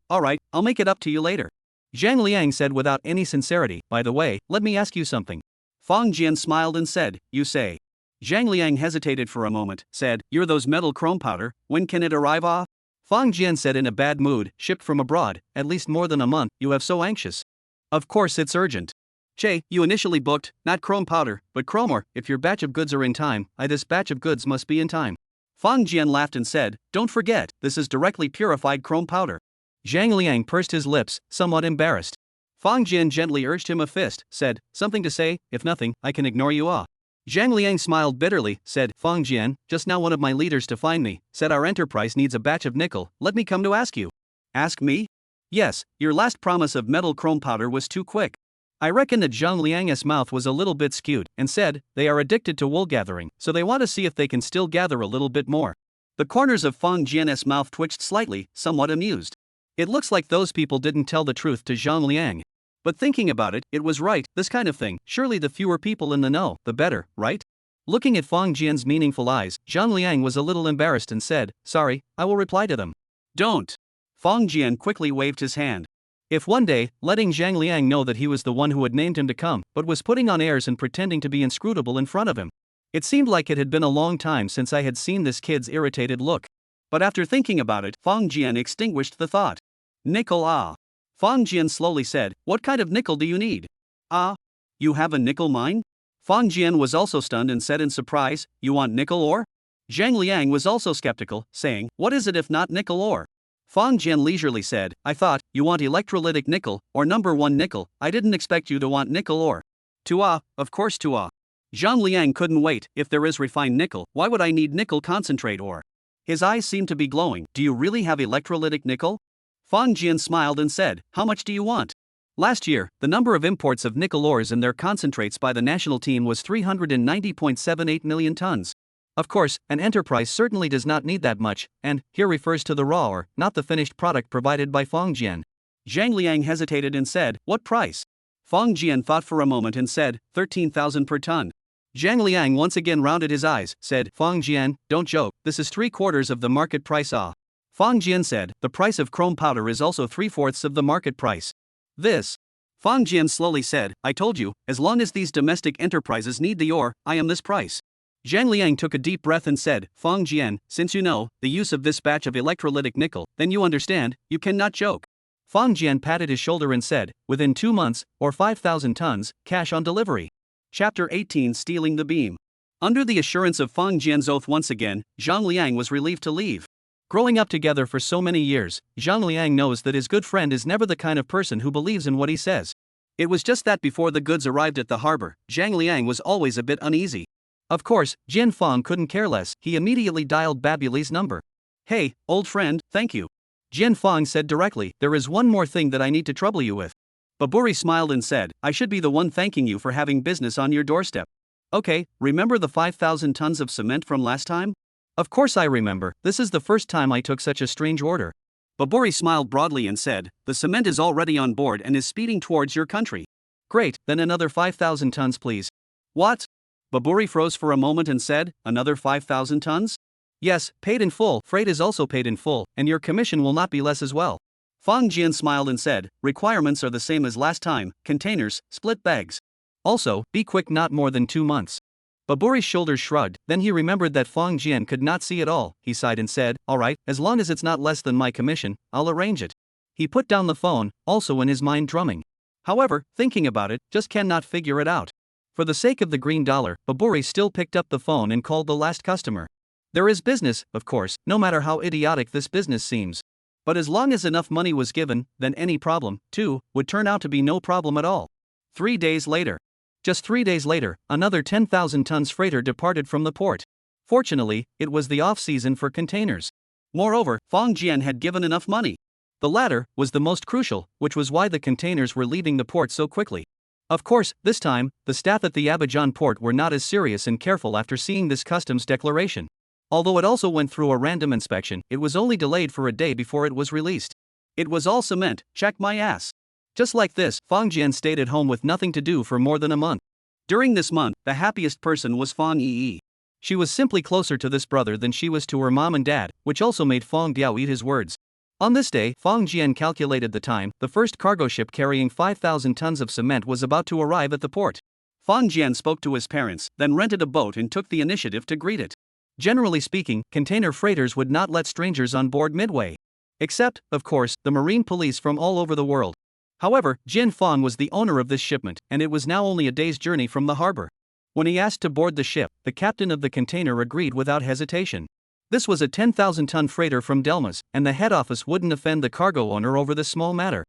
I'll make it up to you later. Zhang Liang said without any sincerity, By the way, let me ask you something. Fong Jian smiled and said, You say. Zhang Liang hesitated for a moment, said, You're those metal chrome powder, when can it arrive off? Fong Jian said in a bad mood, Shipped from abroad, at least more than a month, you have so anxious. Of course it's urgent. Che, you initially booked, not chrome powder, but chrome if your batch of goods are in time, this batch of goods must be in time. Fong Jian laughed and said, Don't forget, this is directly purified chrome powder. Zhang Liang pursed his lips, somewhat embarrassed. Fong Jian gently urged him a fist, said, Something to say, if nothing, I can ignore you Zhang Liang smiled bitterly, said, Fong Jian, just now one of my leaders to find me, said our enterprise needs a batch of nickel, let me come to ask you. Ask me? Yes, your last promise of metal chrome powder was too quick. I reckon that Zhang Liang's mouth was a little bit skewed, and said, They are addicted to wool gathering, so they want to see if they can still gather a little bit more. The corners of Fong Jian's mouth twitched slightly, somewhat amused. It looks like those people didn't tell the truth to Zhang Liang. But thinking about it, it was right, this kind of thing, surely the fewer people in the know, the better, right? Looking at Fong Jian's meaningful eyes, Zhang Liang was a little embarrassed and said, Sorry, I will reply to them. Don't. Fong Jian quickly waved his hand. If one day, letting Zhang Liang know that he was the one who had named him to come, but was putting on airs and pretending to be inscrutable in front of him. It seemed like it had been a long time since I had seen this kid's irritated look. But after thinking about it, Fong Jian extinguished the thought. Nickel Fong Jian slowly said, What kind of nickel do you need? You have a nickel mine? Fong Jian was also stunned and said in surprise, You want nickel ore? Zhang Liang was also skeptical, saying, What is it if not nickel ore? Fong Jian leisurely said, I thought, you want electrolytic nickel, or number 1 nickel, I didn't expect you to want nickel ore. Of course Zhang Liang couldn't wait, if there is refined nickel, why would I need nickel concentrate ore? His eyes seemed to be glowing, Do you really have electrolytic nickel? Fong Jian smiled and said, How much do you want? Last year, the number of imports of nickel ores and their concentrates by the national team was 390.78 million tons. Of course, an enterprise certainly does not need that much, and, here refers to the raw ore, not the finished product provided by Fong Jian. Zhang Liang hesitated and said, What price? Fong Jian thought for a moment and said, 13,000 per ton. Zhang Liang once again rounded his eyes, said, Fong Jian, don't joke, this is 3/4 of the market price Fong Jian said, The price of chrome powder is also 3/4 of the market price. This. Fong Jian slowly said, I told you, as long as these domestic enterprises need the ore, I am this price. Zhang Liang took a deep breath and said, Fong Jian, since you know the use of this batch of electrolytic nickel, then you understand, you cannot joke. Fong Jian patted his shoulder and said, Within 2 months, or 5,000 tons, cash on delivery. Chapter 18 Stealing the Beam. Under the assurance of Fong Jian's oath once again, Zhang Liang was relieved to leave. Growing up together for so many years, Zhang Liang knows that his good friend is never the kind of person who believes in what he says. It was just that before the goods arrived at the harbor, Zhang Liang was always a bit uneasy. Of course, Jian Fong couldn't care less. He immediately dialed Babuli's number. "Hey, old friend, thank you," Jian Fong said directly. "There is one more thing that I need to trouble you with." Baburi smiled and said, "I should be the one thanking you for having business on your doorstep." "Okay, remember the 5,000 tons of cement from last time?" "Of course I remember, this is the first time I took such a strange order." Baburi smiled broadly and said, "The cement is already on board and is speeding towards your country." "Great, then another 5,000 tons please." "What?" Baburi froze for a moment and said, "Another 5,000 tons?" "Yes, paid in full. Freight is also paid in full, and your commission will not be less as well." Fong Jian smiled and said, "Requirements are the same as last time: containers, split bags. Also, be quick, not more than 2 months." Baburi's shoulders shrugged, then he remembered that Fong Jian could not see at all. He sighed and said, "Alright, as long as it's not less than my commission, I'll arrange it." He put down the phone, also in his mind drumming. However, thinking about it, just cannot figure it out. For the sake of the green dollar, Baburi still picked up the phone and called the last customer. There is business, of course, no matter how idiotic this business seems. But as long as enough money was given, then any problem, too, would turn out to be no problem at all. 3 days later. Just 3 days later, another 10,000 tons freighter departed from the port. Fortunately, it was the off-season for containers. Moreover, Fong Jian had given enough money. The latter was the most crucial, which was why the containers were leaving the port so quickly. Of course, this time, the staff at the Abidjan port were not as serious and careful after seeing this customs declaration. Although it also went through a random inspection, it was only delayed for a day before it was released. It was all cement, check my ass. Just like this, Fong Jian stayed at home with nothing to do for more than a month. During this month, the happiest person was Fong Yi. She was simply closer to this brother than she was to her mom and dad, which also made Fong Biao eat his words. On this day, Fong Jian calculated the time. The first cargo ship carrying 5,000 tons of cement was about to arrive at the port. Fong Jian spoke to his parents, then rented a boat and took the initiative to greet it. Generally speaking, container freighters would not let strangers on board midway. Except, of course, the marine police from all over the world. However, Jian Fong was the owner of this shipment, and it was now only a day's journey from the harbor. When he asked to board the ship, the captain of the container agreed without hesitation. This was a 10,000-ton freighter from Delmas, and the head office wouldn't offend the cargo owner over this small matter.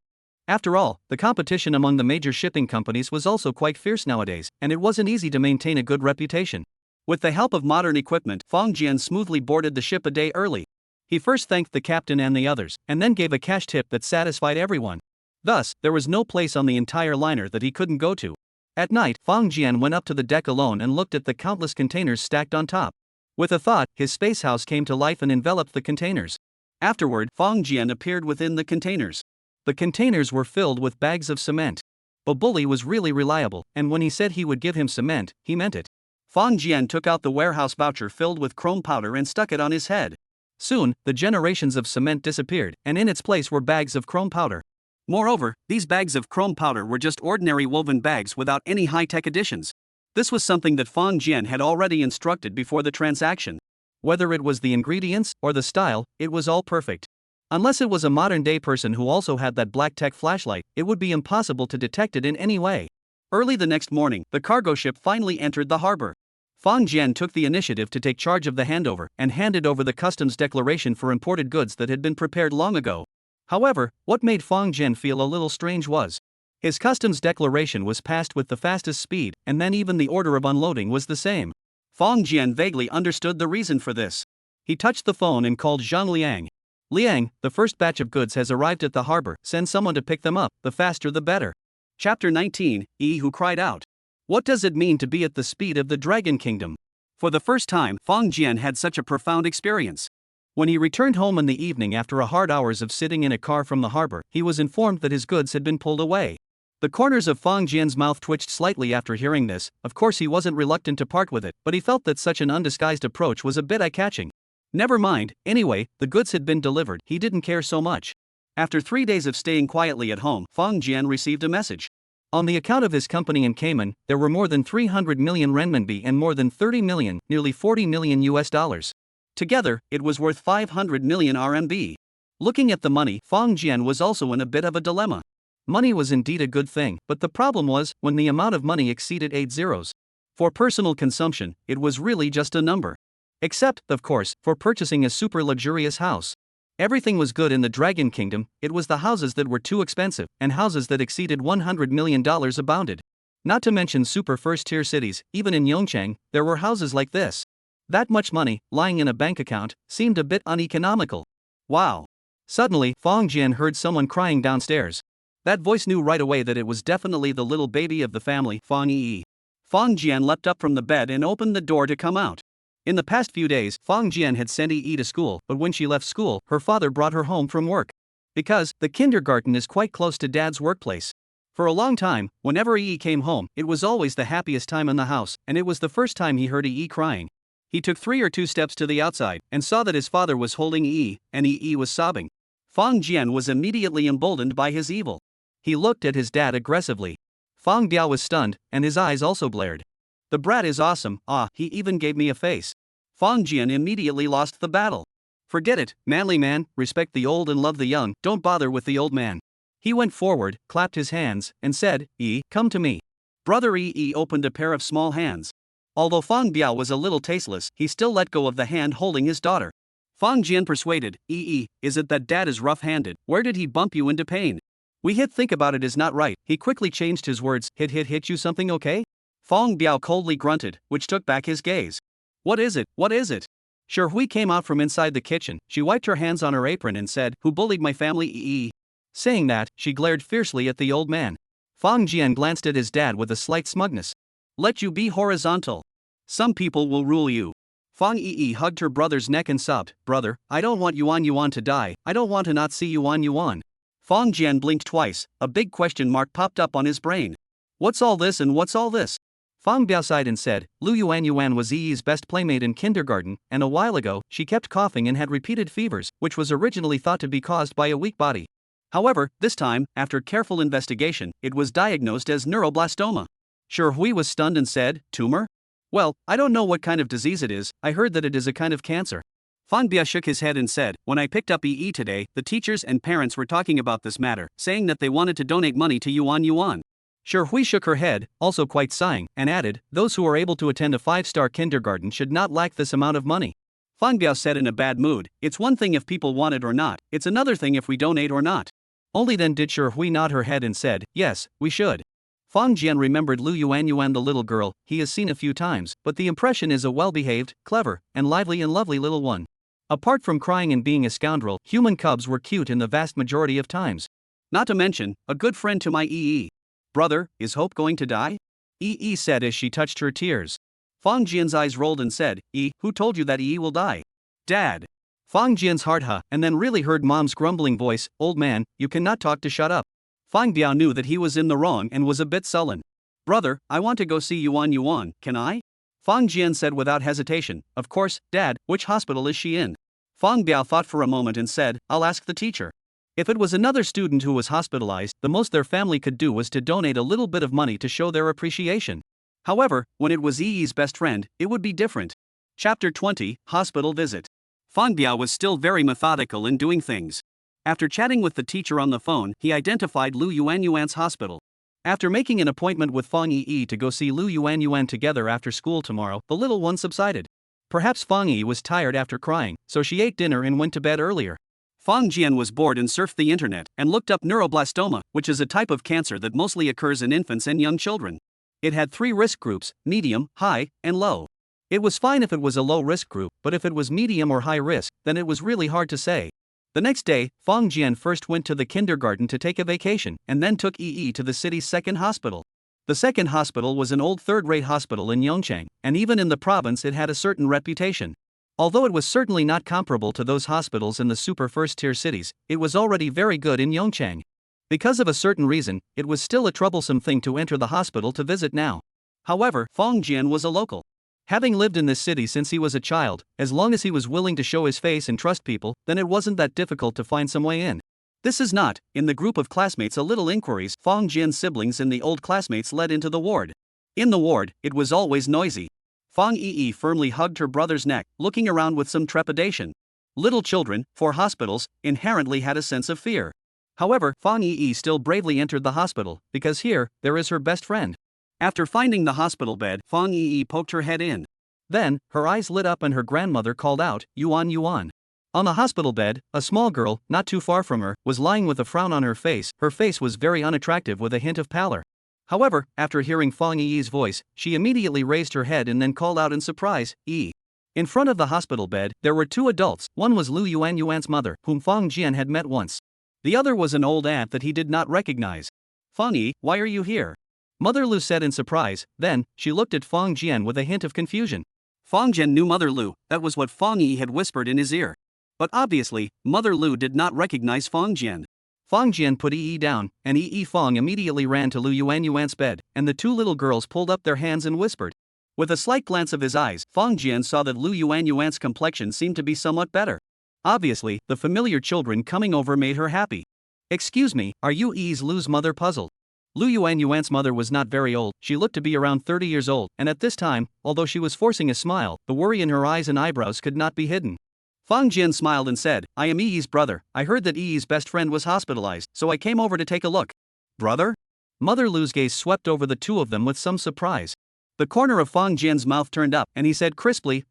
After all, the competition among the major shipping companies was also quite fierce nowadays, and it wasn't easy to maintain a good reputation. With the help of modern equipment, Fong Jian smoothly boarded the ship a day early. He first thanked the captain and the others, and then gave a cash tip that satisfied everyone. Thus, there was no place on the entire liner that he couldn't go to. At night, Fong Jian went up to the deck alone and looked at the countless containers stacked on top. With a thought, his space house came to life and enveloped the containers. Afterward, Fong Jian appeared within the containers. The containers were filled with bags of cement. Babuli was really reliable, and when he said he would give him cement, he meant it. Fong Jian took out the warehouse voucher filled with chrome powder and stuck it on his head. Soon, the generations of cement disappeared, and in its place were bags of chrome powder. Moreover, these bags of chrome powder were just ordinary woven bags without any high-tech additions. This was something that Fong Jian had already instructed before the transaction. Whether it was the ingredients or the style, it was all perfect. Unless it was a modern-day person who also had that black-tech flashlight, it would be impossible to detect it in any way. Early the next morning, the cargo ship finally entered the harbor. Fong Jian took the initiative to take charge of the handover and handed over the customs declaration for imported goods that had been prepared long ago. However, what made Fong Jian feel a little strange was his customs declaration was passed with the fastest speed, and then even the order of unloading was the same. Fong Jian vaguely understood the reason for this. He touched the phone and called Zhang Liang. "Liang, the first batch of goods has arrived at the harbor, send someone to pick them up, the faster the better." Chapter 19, Yi Hu cried out. What does it mean to be at the speed of the Dragon Kingdom? For the first time, Fong Jian had such a profound experience. When he returned home in the evening after a hard hours of sitting in a car from the harbor, he was informed that his goods had been pulled away. The corners of Fong Jian's mouth twitched slightly after hearing this. Of course he wasn't reluctant to part with it, but he felt that such an undisguised approach was a bit eye-catching. Never mind, anyway, the goods had been delivered, he didn't care so much. After 3 days of staying quietly at home, Fong Jian received a message. On the account of his company in Cayman, there were more than 300 million renminbi and more than 30 million, nearly 40 million US dollars. Together, it was worth 500 million RMB. Looking at the money, Fong Jian was also in a bit of a dilemma. Money was indeed a good thing, but the problem was, when the amount of money exceeded 8 zeros. For personal consumption, it was really just a number. Except, of course, for purchasing a super luxurious house. Everything was good in the Dragon Kingdom, it was the houses that were too expensive, and houses that exceeded $100 million abounded. Not to mention super first-tier cities, even in Yongchang, there were houses like this. That much money, lying in a bank account, seemed a bit uneconomical. Wow. Suddenly, Fong Jian heard someone crying downstairs. That voice knew right away that it was definitely the little baby of the family, Fong Yi. Fong Jian leapt up from the bed and opened the door to come out. In the past few days, Fong Jian had sent Yi to school, but when she left school, her father brought her home from work. Because the kindergarten is quite close to Dad's workplace. For a long time, whenever Yi came home, it was always the happiest time in the house, and it was the first time he heard Yi crying. He took 3 or 2 steps to the outside and saw that his father was holding Yi, and Yi was sobbing. Fong Jian was immediately emboldened by his evil. He looked at his dad aggressively. Fong Biao was stunned, and his eyes also glared. The brat is awesome, he even gave me a face. Fong Jian immediately lost the battle. Forget it, manly man, respect the old and love the young, don't bother with the old man. He went forward, clapped his hands, and said, Yi, come to me. Brother Yi opened a pair of small hands. Although Fong Biao was a little tasteless, he still let go of the hand holding his daughter. Fong Jian persuaded, Yi, is it that dad is rough-handed? Where did he bump you into pain? Think about it is not right. He quickly changed his words, hit you something okay? Fong Biao coldly grunted, which took back his gaze. What is it? Sure Hui came out from inside the kitchen, she wiped her hands on her apron and said, who bullied my family Yi? Saying that, she glared fiercely at the old man. Fong Jian glanced at his dad with a slight smugness. Let you be horizontal. Some people will rule you. Fong Yi hugged her brother's neck and sobbed, brother, I don't want Yuan to die, I don't want to not see Yuan. Fong Jian blinked twice, a big question mark popped up on his brain. What's all this and what's all this? Fong Biao sighed and said, Lu Yuan was Yi's best playmate in kindergarten, and a while ago, she kept coughing and had repeated fevers, which was originally thought to be caused by a weak body. However, this time, after careful investigation, it was diagnosed as neuroblastoma. Sure Hui was stunned and said, tumor? Well, I don't know what kind of disease it is, I heard that it is a kind of cancer. Fong Biao shook his head and said, when I picked up Yi today, the teachers and parents were talking about this matter, saying that they wanted to donate money to Yuan. Sure Hui shook her head, also quite sighing, and added, those who are able to attend a 5-star kindergarten should not lack this amount of money. Fong Biao said in a bad mood, it's one thing if people want it or not, it's another thing if we donate or not. Only then did Sure Hui nod her head and said, yes, we should. Fong Jian remembered Lu Yuan the little girl he has seen a few times, but the impression is a well-behaved, clever, and lively little one. Apart from crying and being a scoundrel, human cubs were cute in the vast majority of times. Not to mention, a good friend to my Yi. Brother, is Hope going to die? Yi said as she touched her tears. Fong Jian's eyes rolled and said, Yi, who told you that Yi will die? Dad. Fong Jian's heart and then really heard Mom's grumbling voice, old man, you cannot talk to shut up. Fong Biao knew that he was in the wrong and was a bit sullen. Brother, I want to go see Yuan, can I? Fong Jian said without hesitation, of course, Dad, which hospital is she in? Fong Biao thought for a moment and said, I'll ask the teacher. If it was another student who was hospitalized, the most their family could do was to donate a little bit of money to show their appreciation. However, when it was Yi's best friend, it would be different. Chapter 20, Hospital Visit. Fong Biao was still very methodical in doing things. After chatting with the teacher on the phone, he identified Lu Yuan's hospital. After making an appointment with Fong Yi to go see Lu Yuan together after school tomorrow, the little one subsided. Perhaps Fong Yi was tired after crying, so she ate dinner and went to bed earlier. Fong Jian was bored and surfed the internet and looked up neuroblastoma, which is a type of cancer that mostly occurs in infants and young children. It had 3 risk groups, medium, high, and low. It was fine if it was a low risk group, but if it was medium or high risk, then it was really hard to say. The next day, Fong Jian first went to the kindergarten to take a vacation, and then took Yi to the city's second hospital. The second hospital was an old third-rate hospital in Yongchang, and even in the province it had a certain reputation. Although it was certainly not comparable to those hospitals in the super first-tier cities, it was already very good in Yongchang. Because of a certain reason, it was still a troublesome thing to enter the hospital to visit now. However, Fong Jian was a local. Having lived in this city since he was a child, as long as he was willing to show his face and trust people, then it wasn't that difficult to find some way in. This is not, in the group of classmates, a little inquiries Fong Jian's siblings and the old classmates led into the ward. In the ward, it was always noisy. Fong Yi firmly hugged her brother's neck, looking around with some trepidation. Little children, for hospitals, inherently had a sense of fear. However, Fong Yi still bravely entered the hospital, because here, there is her best friend. After finding the hospital bed, Fong Yi poked her head in. Then, her eyes lit up and her grandmother called out, Yuan. On the hospital bed, a small girl, not too far from her, was lying with a frown on her face. Her face was very unattractive with a hint of pallor. However, after hearing Fang Yi's voice, she immediately raised her head and then called out in surprise, "Yi." In front of the hospital bed, there were two adults. One was Lu Yuan's mother, whom Fang Jian had met once. The other was an old aunt that he did not recognize. "Fang Yi, why are you here?" Mother Lu said in surprise. Then, she looked at Fang Jian with a hint of confusion. Fang Jian knew Mother Lu, that was what Fang Yi had whispered in his ear. But obviously, Mother Lu did not recognize Fang Jian. Fang Jian put Yi down, and Yi Fang immediately ran to Lu Yuan's bed, and the two little girls pulled up their hands and whispered. With a slight glance of his eyes, Fang Jian saw that Lu Yuan's complexion seemed to be somewhat better. Obviously, the familiar children coming over made her happy. "Excuse me, are you Lu's mother?" puzzled. Lu Yuan's mother was not very old, she looked to be around 30 years old, and at this time, although she was forcing a smile, the worry in her eyes and eyebrows could not be hidden. Fang Jian smiled and said, "I am Yi's brother. I heard that Yi's best friend was hospitalized, so I came over to take a look." "Brother?" Mother Lu's gaze swept over the two of them with some surprise. The corner of Fang Jian's mouth turned up, and he said crisply,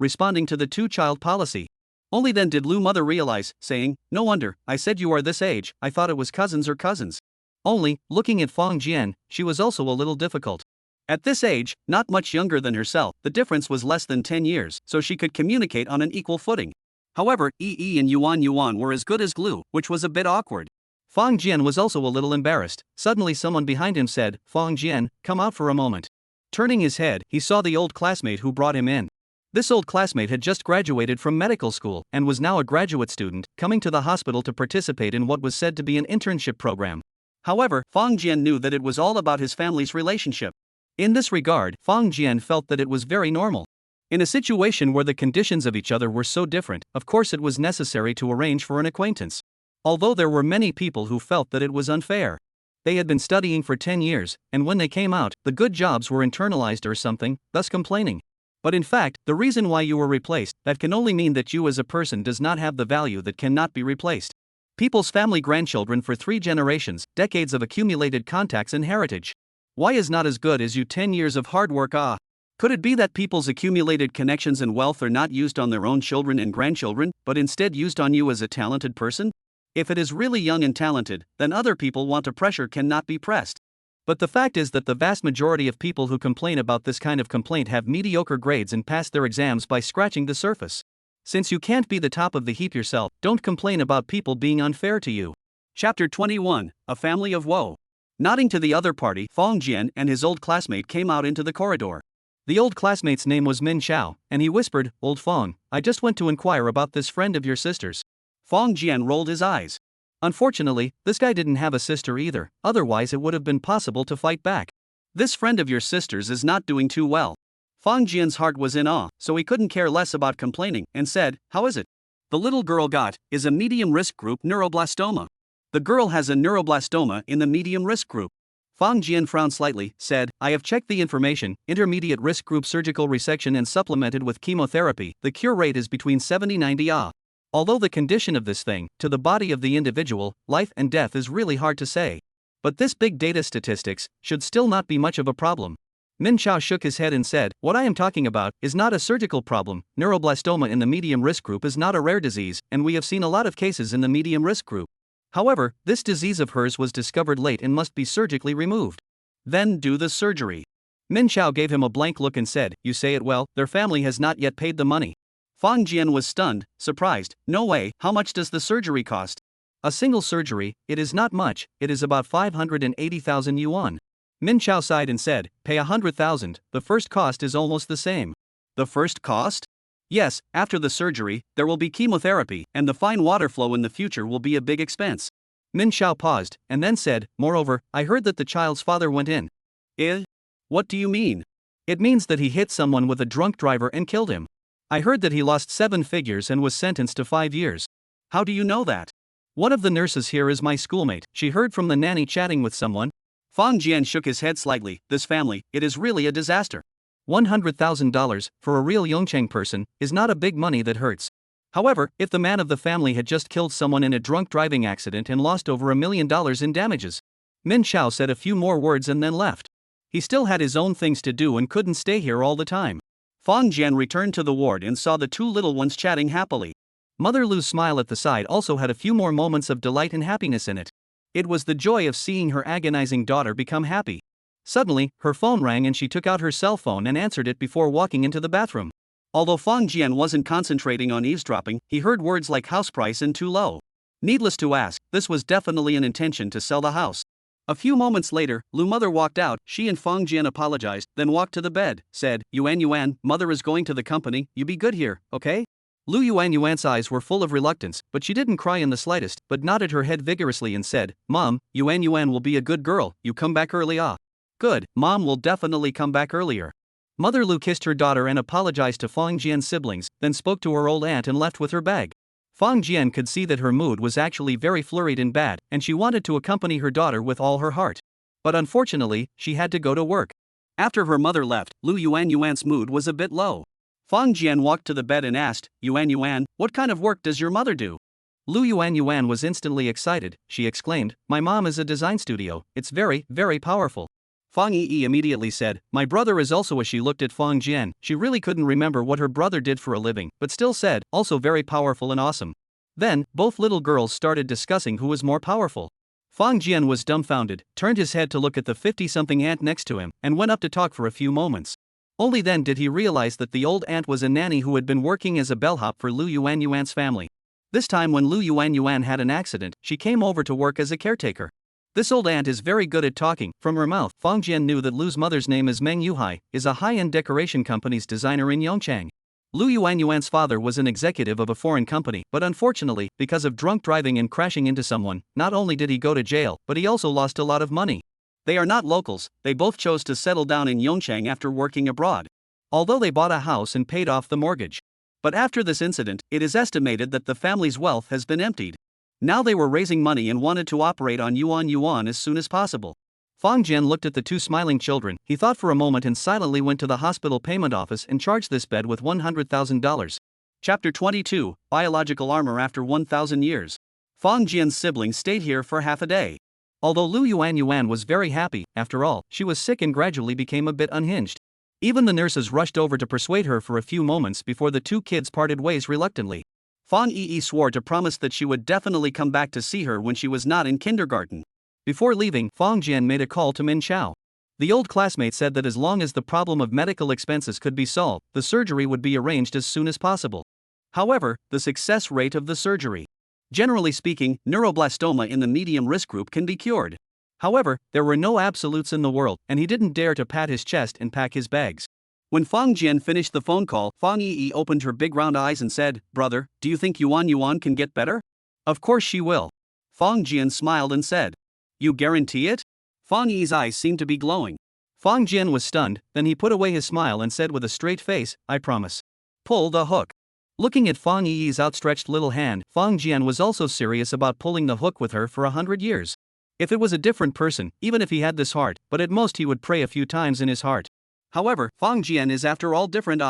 responding to the two-child policy. Only then did Lu mother realize, saying, "No wonder, I said you are this age, I thought it was cousins or cousins." Only, looking at Fang Jian, she was also a little difficult. At this age, not much younger than herself, the difference was less than 10 years, so she could communicate on an equal footing. However, Yi and Yuan were as good as glue, which was a bit awkward. Fang Jian was also a little embarrassed. Suddenly someone behind him said, "Fang Jian, come out for a moment." Turning his head, he saw the old classmate who brought him in. This old classmate had just graduated from medical school, and was now a graduate student, coming to the hospital to participate in what was said to be an internship program. However, Fang Jian knew that it was all about his family's relationship. In this regard, Fang Jian felt that it was very normal. In a situation where the conditions of each other were so different, of course it was necessary to arrange for an acquaintance. Although there were many people who felt that it was unfair. They had been studying for 10 years, and when they came out, the good jobs were internalized or something, thus complaining. But in fact, the reason why you were replaced, that can only mean that you as a person does not have the value that cannot be replaced. People's family grandchildren for 3 generations, decades of accumulated contacts and heritage. Why is not as good as you 10 years of hard work? Could it be that people's accumulated connections and wealth are not used on their own children and grandchildren, but instead used on you as a talented person? If it is really young and talented, then other people want to pressure cannot be pressed. But the fact is that the vast majority of people who complain about this kind of complaint have mediocre grades and pass their exams by scratching the surface. Since you can't be the top of the heap yourself, don't complain about people being unfair to you. Chapter 21, A Family of Woe. Nodding to the other party, Fang Jian and his old classmate came out into the corridor. The old classmate's name was Min Xiao, and he whispered, "Old Fang, I just went to inquire about this friend of your sister's." Fang Jian rolled his eyes. Unfortunately, this guy didn't have a sister either, otherwise it would have been possible to fight back. "This friend of your sister's is not doing too well." Fang Jian's heart was in awe, so he couldn't care less about complaining, and said, "How is it?" "The little girl is a medium risk group neuroblastoma." "The girl has a neuroblastoma in the medium risk group." Fang Jian frowned slightly, said, "I have checked the information, intermediate risk group surgical resection and supplemented with chemotherapy, the cure rate is between 70–90%. Although the condition of this thing, to the body of the individual, life and death is really hard to say. But this big data statistics should still not be much of a problem." Min Xiao shook his head and said, "What I am talking about is not a surgical problem. Neuroblastoma in the medium risk group is not a rare disease, and we have seen a lot of cases in the medium risk group. However, this disease of hers was discovered late and must be surgically removed." "Then do the surgery." Min Xiao gave him a blank look and said, "You say it well, their family has not yet paid the money." Fang Jian was stunned, surprised. "No way, how much does the surgery cost?" "A single surgery, it is not much, it is about 580,000 yuan. Min Xiao sighed and said, "Pay 100,000, the first cost is almost the same." "The first cost?" "Yes, after the surgery, there will be chemotherapy, and the fine water flow in the future will be a big expense." Min Xiao paused, and then said, "Moreover, I heard that the child's father went in." What do you mean?" "It means that he hit someone with a drunk driver and killed him. I heard that he lost 7 figures and was sentenced to 5 years. "How do you know that?" "One of the nurses here is my schoolmate, she heard from the nanny chatting with someone." Fang Jian shook his head slightly. "This family, it is really a disaster. $100,000, for a real Yongcheng person, is not a big money that hurts. However, if the man of the family had just killed someone in a drunk driving accident and lost over $1 million in damages." Min Xiao said a few more words and then left. He still had his own things to do and couldn't stay here all the time. Fang Jian returned to the ward and saw the two little ones chatting happily. Mother Lu's smile at the side also had a few more moments of delight and happiness in it. It was the joy of seeing her agonizing daughter become happy. Suddenly, her phone rang and she took out her cell phone and answered it before walking into the bathroom. Although Fang Jian wasn't concentrating on eavesdropping, he heard words like house price and too low. Needless to ask, this was definitely an intention to sell the house. A few moments later, Lu Mother walked out. She and Fang Jian apologized, then walked to the bed, said, Yuan, Mother is going to the company, you be good here, okay? Lu Yuan's eyes were full of reluctance, but she didn't cry in the slightest, but nodded her head vigorously and said, Mom, Yuan will be a good girl, you come back early ah. Good, Mom will definitely come back earlier. Mother Lu kissed her daughter and apologized to Fang Jian's siblings, then spoke to her old aunt and left with her bag. Fang Jian could see that her mood was actually very flurried and bad, and she wanted to accompany her daughter with all her heart. But unfortunately, she had to go to work. After her mother left, Lu Yuan's mood was a bit low. Fang Jian walked to the bed and asked, Yuan, what kind of work does your mother do? Lu Yuan was instantly excited. She exclaimed, my mom is a design studio, it's very, very powerful. Fang Yi immediately said, my brother is also. As she looked at Fang Jian, she really couldn't remember what her brother did for a living, but still said, also very powerful and awesome. Then, both little girls started discussing who was more powerful. Fang Jian was dumbfounded, turned his head to look at the 50-something aunt next to him, and went up to talk for a few moments. Only then did he realize that the old aunt was a nanny who had been working as a bellhop for Lu Yuan's family. This time when Lu Yuan had an accident, she came over to work as a caretaker. This old aunt is very good at talking. From her mouth, Fang Jian knew that Lu's mother's name is Meng Yuhai, is a high-end decoration company's designer in Yongchang. Lu Yuan's father was an executive of a foreign company, but unfortunately, because of drunk driving and crashing into someone, not only did he go to jail, but he also lost a lot of money. They are not locals, they both chose to settle down in Yongchang after working abroad. Although they bought a house and paid off the mortgage. But after this incident, it is estimated that the family's wealth has been emptied. Now they were raising money and wanted to operate on yuan as soon as possible. Fang Jian looked at the two smiling children. He thought for a moment and silently went to the hospital payment office and charged this bed with $100,000. Chapter 22, Biological Armor After 1,000 Years. Fang Jian's siblings stayed here for half a day. Although Lu Yuan was very happy, after all, she was sick and gradually became a bit unhinged. Even the nurses rushed over to persuade her for a few moments before the two kids parted ways reluctantly. Fang Yi swore to promise that she would definitely come back to see her when she was not in kindergarten. Before leaving, Fang Jian made a call to Min Chao. The old classmate said that as long as the problem of medical expenses could be solved, the surgery would be arranged as soon as possible. However, the success rate of the surgery. Generally speaking, neuroblastoma in the medium risk group can be cured. However, there were no absolutes in the world, and he didn't dare to pat his chest and pack his bags. When Fang Jian finished the phone call, Fang Yi opened her big round eyes and said, Brother, do you think Yuan can get better? Of course she will. Fang Jian smiled and said, You guarantee it? Fang Yi's eyes seemed to be glowing. Fang Jian was stunned, then he put away his smile and said with a straight face, I promise. Pull the hook. Looking at Fang Yi's outstretched little hand, Fang Jian was also serious about pulling the hook with her for 100 years. If it was a different person, even if he had this heart, but at most he would pray a few times in his heart. However, Fang Jian is after all different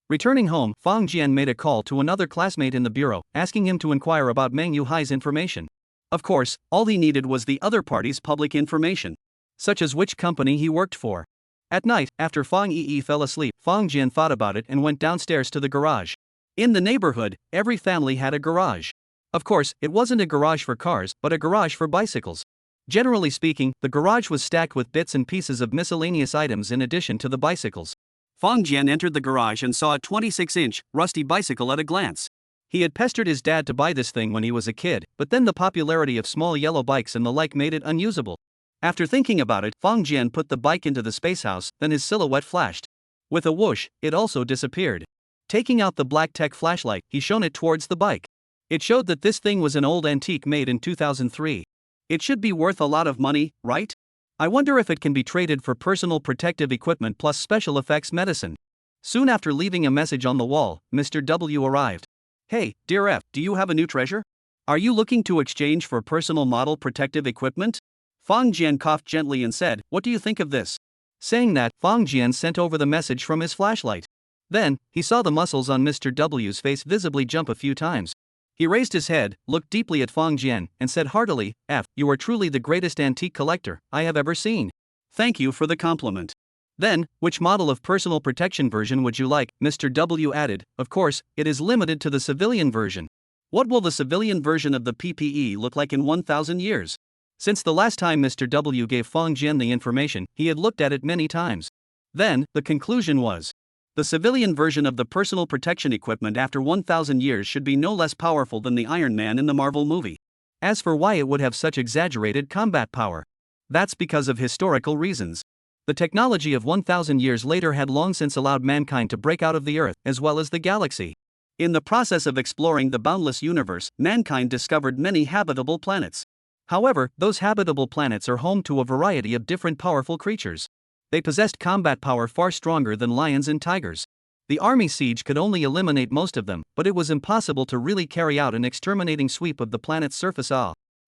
Returning home, Fang Jian made a call to another classmate in the bureau, asking him to inquire about Meng Yuhai's information. Of course, all he needed was the other party's public information. Such as which company he worked for. At night, after Fang Yi fell asleep, Fang Jian thought about it and went downstairs to the garage. In the neighborhood, every family had a garage. Of course, it wasn't a garage for cars, but a garage for bicycles. Generally speaking, the garage was stacked with bits and pieces of miscellaneous items in addition to the bicycles. Fang Jian entered the garage and saw a 26-inch, rusty bicycle at a glance. He had pestered his dad to buy this thing when he was a kid, but then the popularity of small yellow bikes and the like made it unusable. After thinking about it, Fang Jian put the bike into the space house, then his silhouette flashed. With a whoosh, it also disappeared. Taking out the black tech flashlight, he shone it towards the bike. It showed that this thing was an old antique made in 2003. It should be worth a lot of money, right? I wonder if it can be traded for personal protective equipment plus special effects medicine. Soon after leaving a message on the wall, Mr. W arrived. Hey, dear F, do you have a new treasure? Are you looking to exchange for personal model protective equipment? Fang Jian coughed gently and said, What do you think of this? Saying that, Fang Jian sent over the message from his flashlight. Then, he saw the muscles on Mr. W's face visibly jump a few times. He raised his head, looked deeply at Fang Jian, and said heartily, F, you are truly the greatest antique collector I have ever seen. Thank you for the compliment. Then, which model of personal protection version would you like? Mr. W added, Of course, it is limited to the civilian version. What will the civilian version of the PPE look like in 1,000 years? Since the last time Mr. W gave Fong Jian the information, he had looked at it many times. Then, the conclusion was, the civilian version of the personal protection equipment after 1,000 years should be no less powerful than the Iron Man in the Marvel movie. As for why it would have such exaggerated combat power, that's because of historical reasons. The technology of 1,000 years later had long since allowed mankind to break out of the Earth as well as the galaxy. In the process of exploring the boundless universe, mankind discovered many habitable planets. However, those habitable planets are home to a variety of different powerful creatures. They possessed combat power far stronger than lions and tigers. The army siege could only eliminate most of them, but it was impossible to really carry out an exterminating sweep of the planet's surface.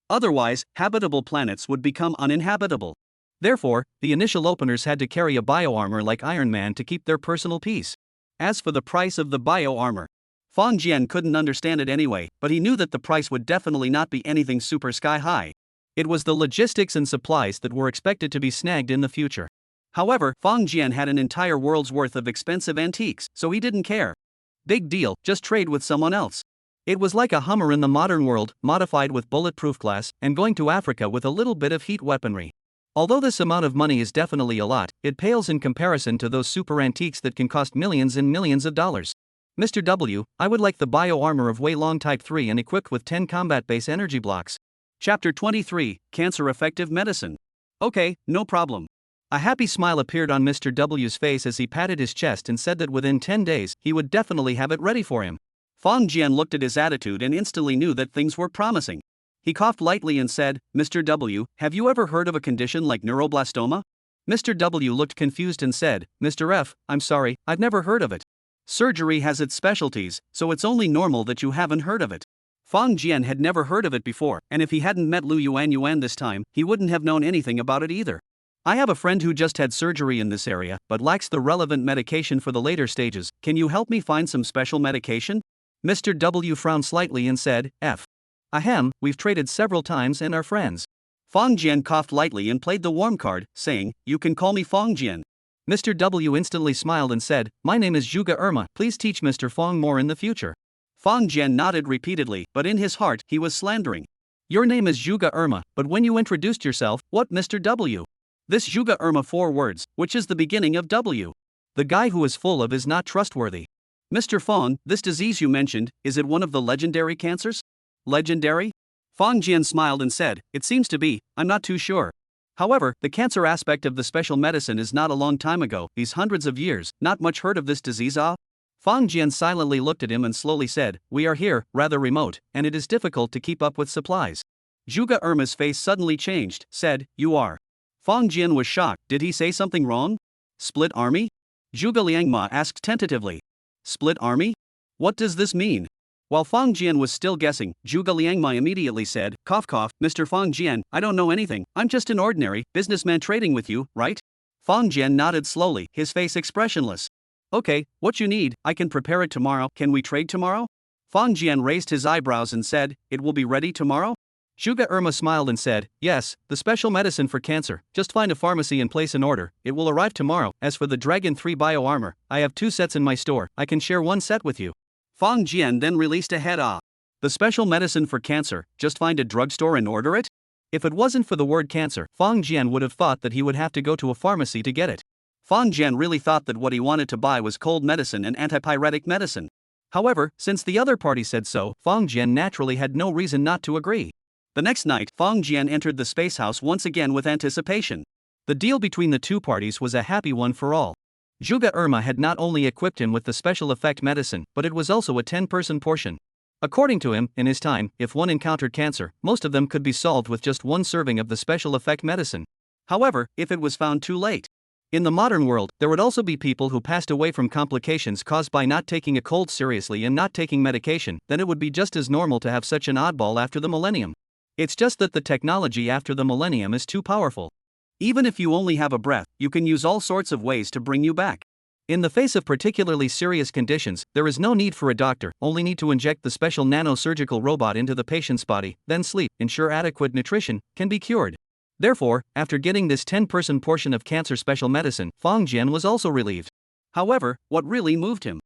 Otherwise, habitable planets would become uninhabitable. Therefore, the initial openers had to carry a bioarmor like Iron Man to keep their personal peace. As for the price of the bioarmor, Fong Jian couldn't understand it anyway, but he knew that the price would definitely not be anything super sky high. It was the logistics and supplies that were expected to be snagged in the future. However, Fong Jian had an entire world's worth of expensive antiques, so he didn't care. Big deal, just trade with someone else. It was like a Hummer in the modern world, modified with bulletproof glass, and going to Africa with a little bit of heat weaponry. Although this amount of money is definitely a lot, it pales in comparison to those super antiques that can cost millions and millions of dollars. Mr. W, I would like the bio-armor of Wei Long Type 3 and equipped with 10 combat base energy blocks. Chapter 23, Cancer Effective Medicine. Okay, no problem. A happy smile appeared on Mr. W's face as he patted his chest and said that within 10 days, he would definitely have it ready for him. Fong Jian looked at his attitude and instantly knew that things were promising. He coughed lightly and said, Mr. W, have you ever heard of a condition like neuroblastoma? Mr. W looked confused and said, Mr. F, I'm sorry, I've never heard of it. Surgery has its specialties, so it's only normal that you haven't heard of it. Fong Jian had never heard of it before, and if he hadn't met Lu Yuan this time, he wouldn't have known anything about it either. I have a friend who just had surgery in this area, but lacks the relevant medication for the later stages. Can you help me find some special medication? Mr. W frowned slightly and said, F. Ahem, we've traded several times and are friends. Fong Jian coughed lightly and played the warm card, saying, You can call me Fong Jian. Mr. W instantly smiled and said, My name is Zhuge Irma, please teach Mr. Fong more in the future. Fong Jian nodded repeatedly, but in his heart, he was slandering. Your name is Zhuge Irma, but when you introduced yourself, what Mr. W? This Zhuge Irma 4 words, which is the beginning of W. The guy who is full of is not trustworthy. Mr. Fong, this disease you mentioned, is it one of the legendary cancers? Legendary? Fong Jian smiled and said, It seems to be, I'm not too sure. However, the cancer aspect of the special medicine is not a long time ago, these hundreds of years, not much heard of this disease. Fong Jian silently looked at him and slowly said, We are here, rather remote, and it is difficult to keep up with supplies. Zhuge Irma's face suddenly changed, said, You are. Fong Jian was shocked, did he say something wrong? Split army? Zhuge Liangma asked tentatively. Split army? What does this mean? While Fong Jian was still guessing, Zhuge Liangma immediately said, Cough cough, Mr. Fong Jian, I don't know anything, I'm just an ordinary businessman trading with you, right? Fong Jian nodded slowly, his face expressionless. Okay, what you need, I can prepare it tomorrow, can we trade tomorrow? Fong Jian raised his eyebrows and said, It will be ready tomorrow? Zhuge Irma smiled and said, Yes, the special medicine for cancer, just find a pharmacy and place an order, it will arrive tomorrow. As for the Dragon 3 bio-armor, I have 2 sets in my store, I can share 1 set with you. Fong Jian then released a head. The special medicine for cancer, just find a drugstore and order it? If it wasn't for the word cancer, Fong Jian would have thought that he would have to go to a pharmacy to get it. Fong Jian really thought that what he wanted to buy was cold medicine and antipyretic medicine. However, since the other party said so, Fong Jian naturally had no reason not to agree. The next night, Fong Jian entered the space house once again with anticipation. The deal between the two parties was a happy one for all. Zhuge Irma had not only equipped him with the special effect medicine, but it was also a 10-person portion. According to him, in his time, if one encountered cancer, most of them could be solved with just 1 serving of the special effect medicine. However, if it was found too late. In the modern world, there would also be people who passed away from complications caused by not taking a cold seriously and not taking medication, then it would be just as normal to have such an oddball after the millennium. It's just that the technology after the millennium is too powerful. Even if you only have a breath, you can use all sorts of ways to bring you back. In the face of particularly serious conditions, there is no need for a doctor, only need to inject the special nanosurgical robot into the patient's body, then sleep, ensure adequate nutrition, can be cured. Therefore, after getting this 10-person portion of cancer special medicine, Fong Jian was also relieved. However, what really moved him?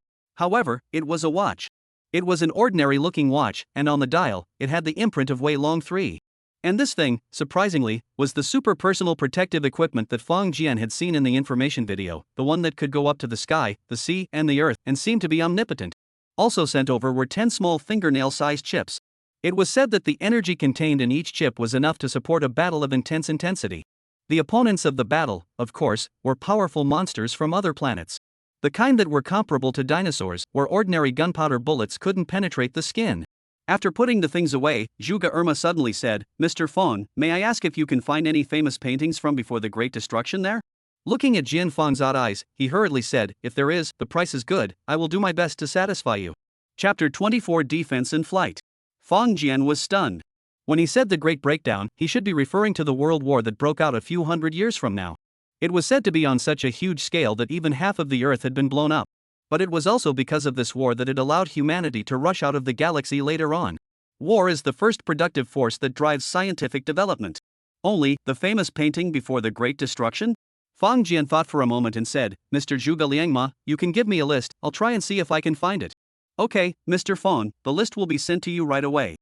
It was a watch. It was an ordinary-looking watch, and on the dial, it had the imprint of Wei Long 3. And this thing, surprisingly, was the super personal protective equipment that Fong Jian had seen in the information video, the one that could go up to the sky, the sea, and the earth, and seemed to be omnipotent. Also sent over were 10 small fingernail-sized chips. It was said that the energy contained in each chip was enough to support a battle of intense intensity. The opponents of the battle, of course, were powerful monsters from other planets. The kind that were comparable to dinosaurs, where ordinary gunpowder bullets couldn't penetrate the skin. After putting the things away, Zhuge Irma suddenly said, "Mr. Fong, may I ask if you can find any famous paintings from before the Great Destruction there?" Looking at Jian Feng's odd eyes, he hurriedly said, "If there is, the price is good, I will do my best to satisfy you." Chapter 24 Defense in Flight. Fong Jian was stunned. When he said the Great Breakdown, he should be referring to the World War that broke out a few hundred years from now. It was said to be on such a huge scale that even half of the Earth had been blown up. But it was also because of this war that it allowed humanity to rush out of the galaxy later on. War is the first productive force that drives scientific development. Only, the famous painting before the Great Destruction? Fong Jian thought for a moment and said, "Mr. Zhuge Liangma, you can give me a list, I'll try and see if I can find it." "Okay, Mr. Fong, the list will be sent to you right away."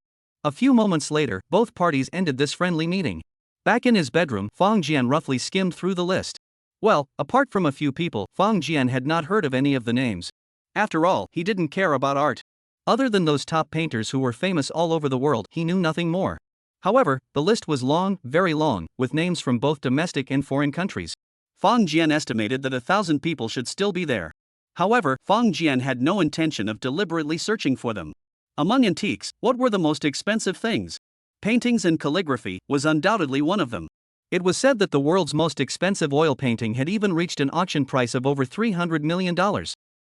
A few moments later, both parties ended this friendly meeting. Back in his bedroom, Fong Jian roughly skimmed through the list. Well, apart from a few people, Fong Jian had not heard of any of the names. After all, he didn't care about art. Other than those top painters who were famous all over the world, he knew nothing more. However, the list was long, very long, with names from both domestic and foreign countries. Fong Jian estimated that 1,000 people should still be there. However, Fong Jian had no intention of deliberately searching for them. Among antiques, what were the most expensive things? Paintings and calligraphy was undoubtedly one of them. It was said that the world's most expensive oil painting had even reached an auction price of over $300 million.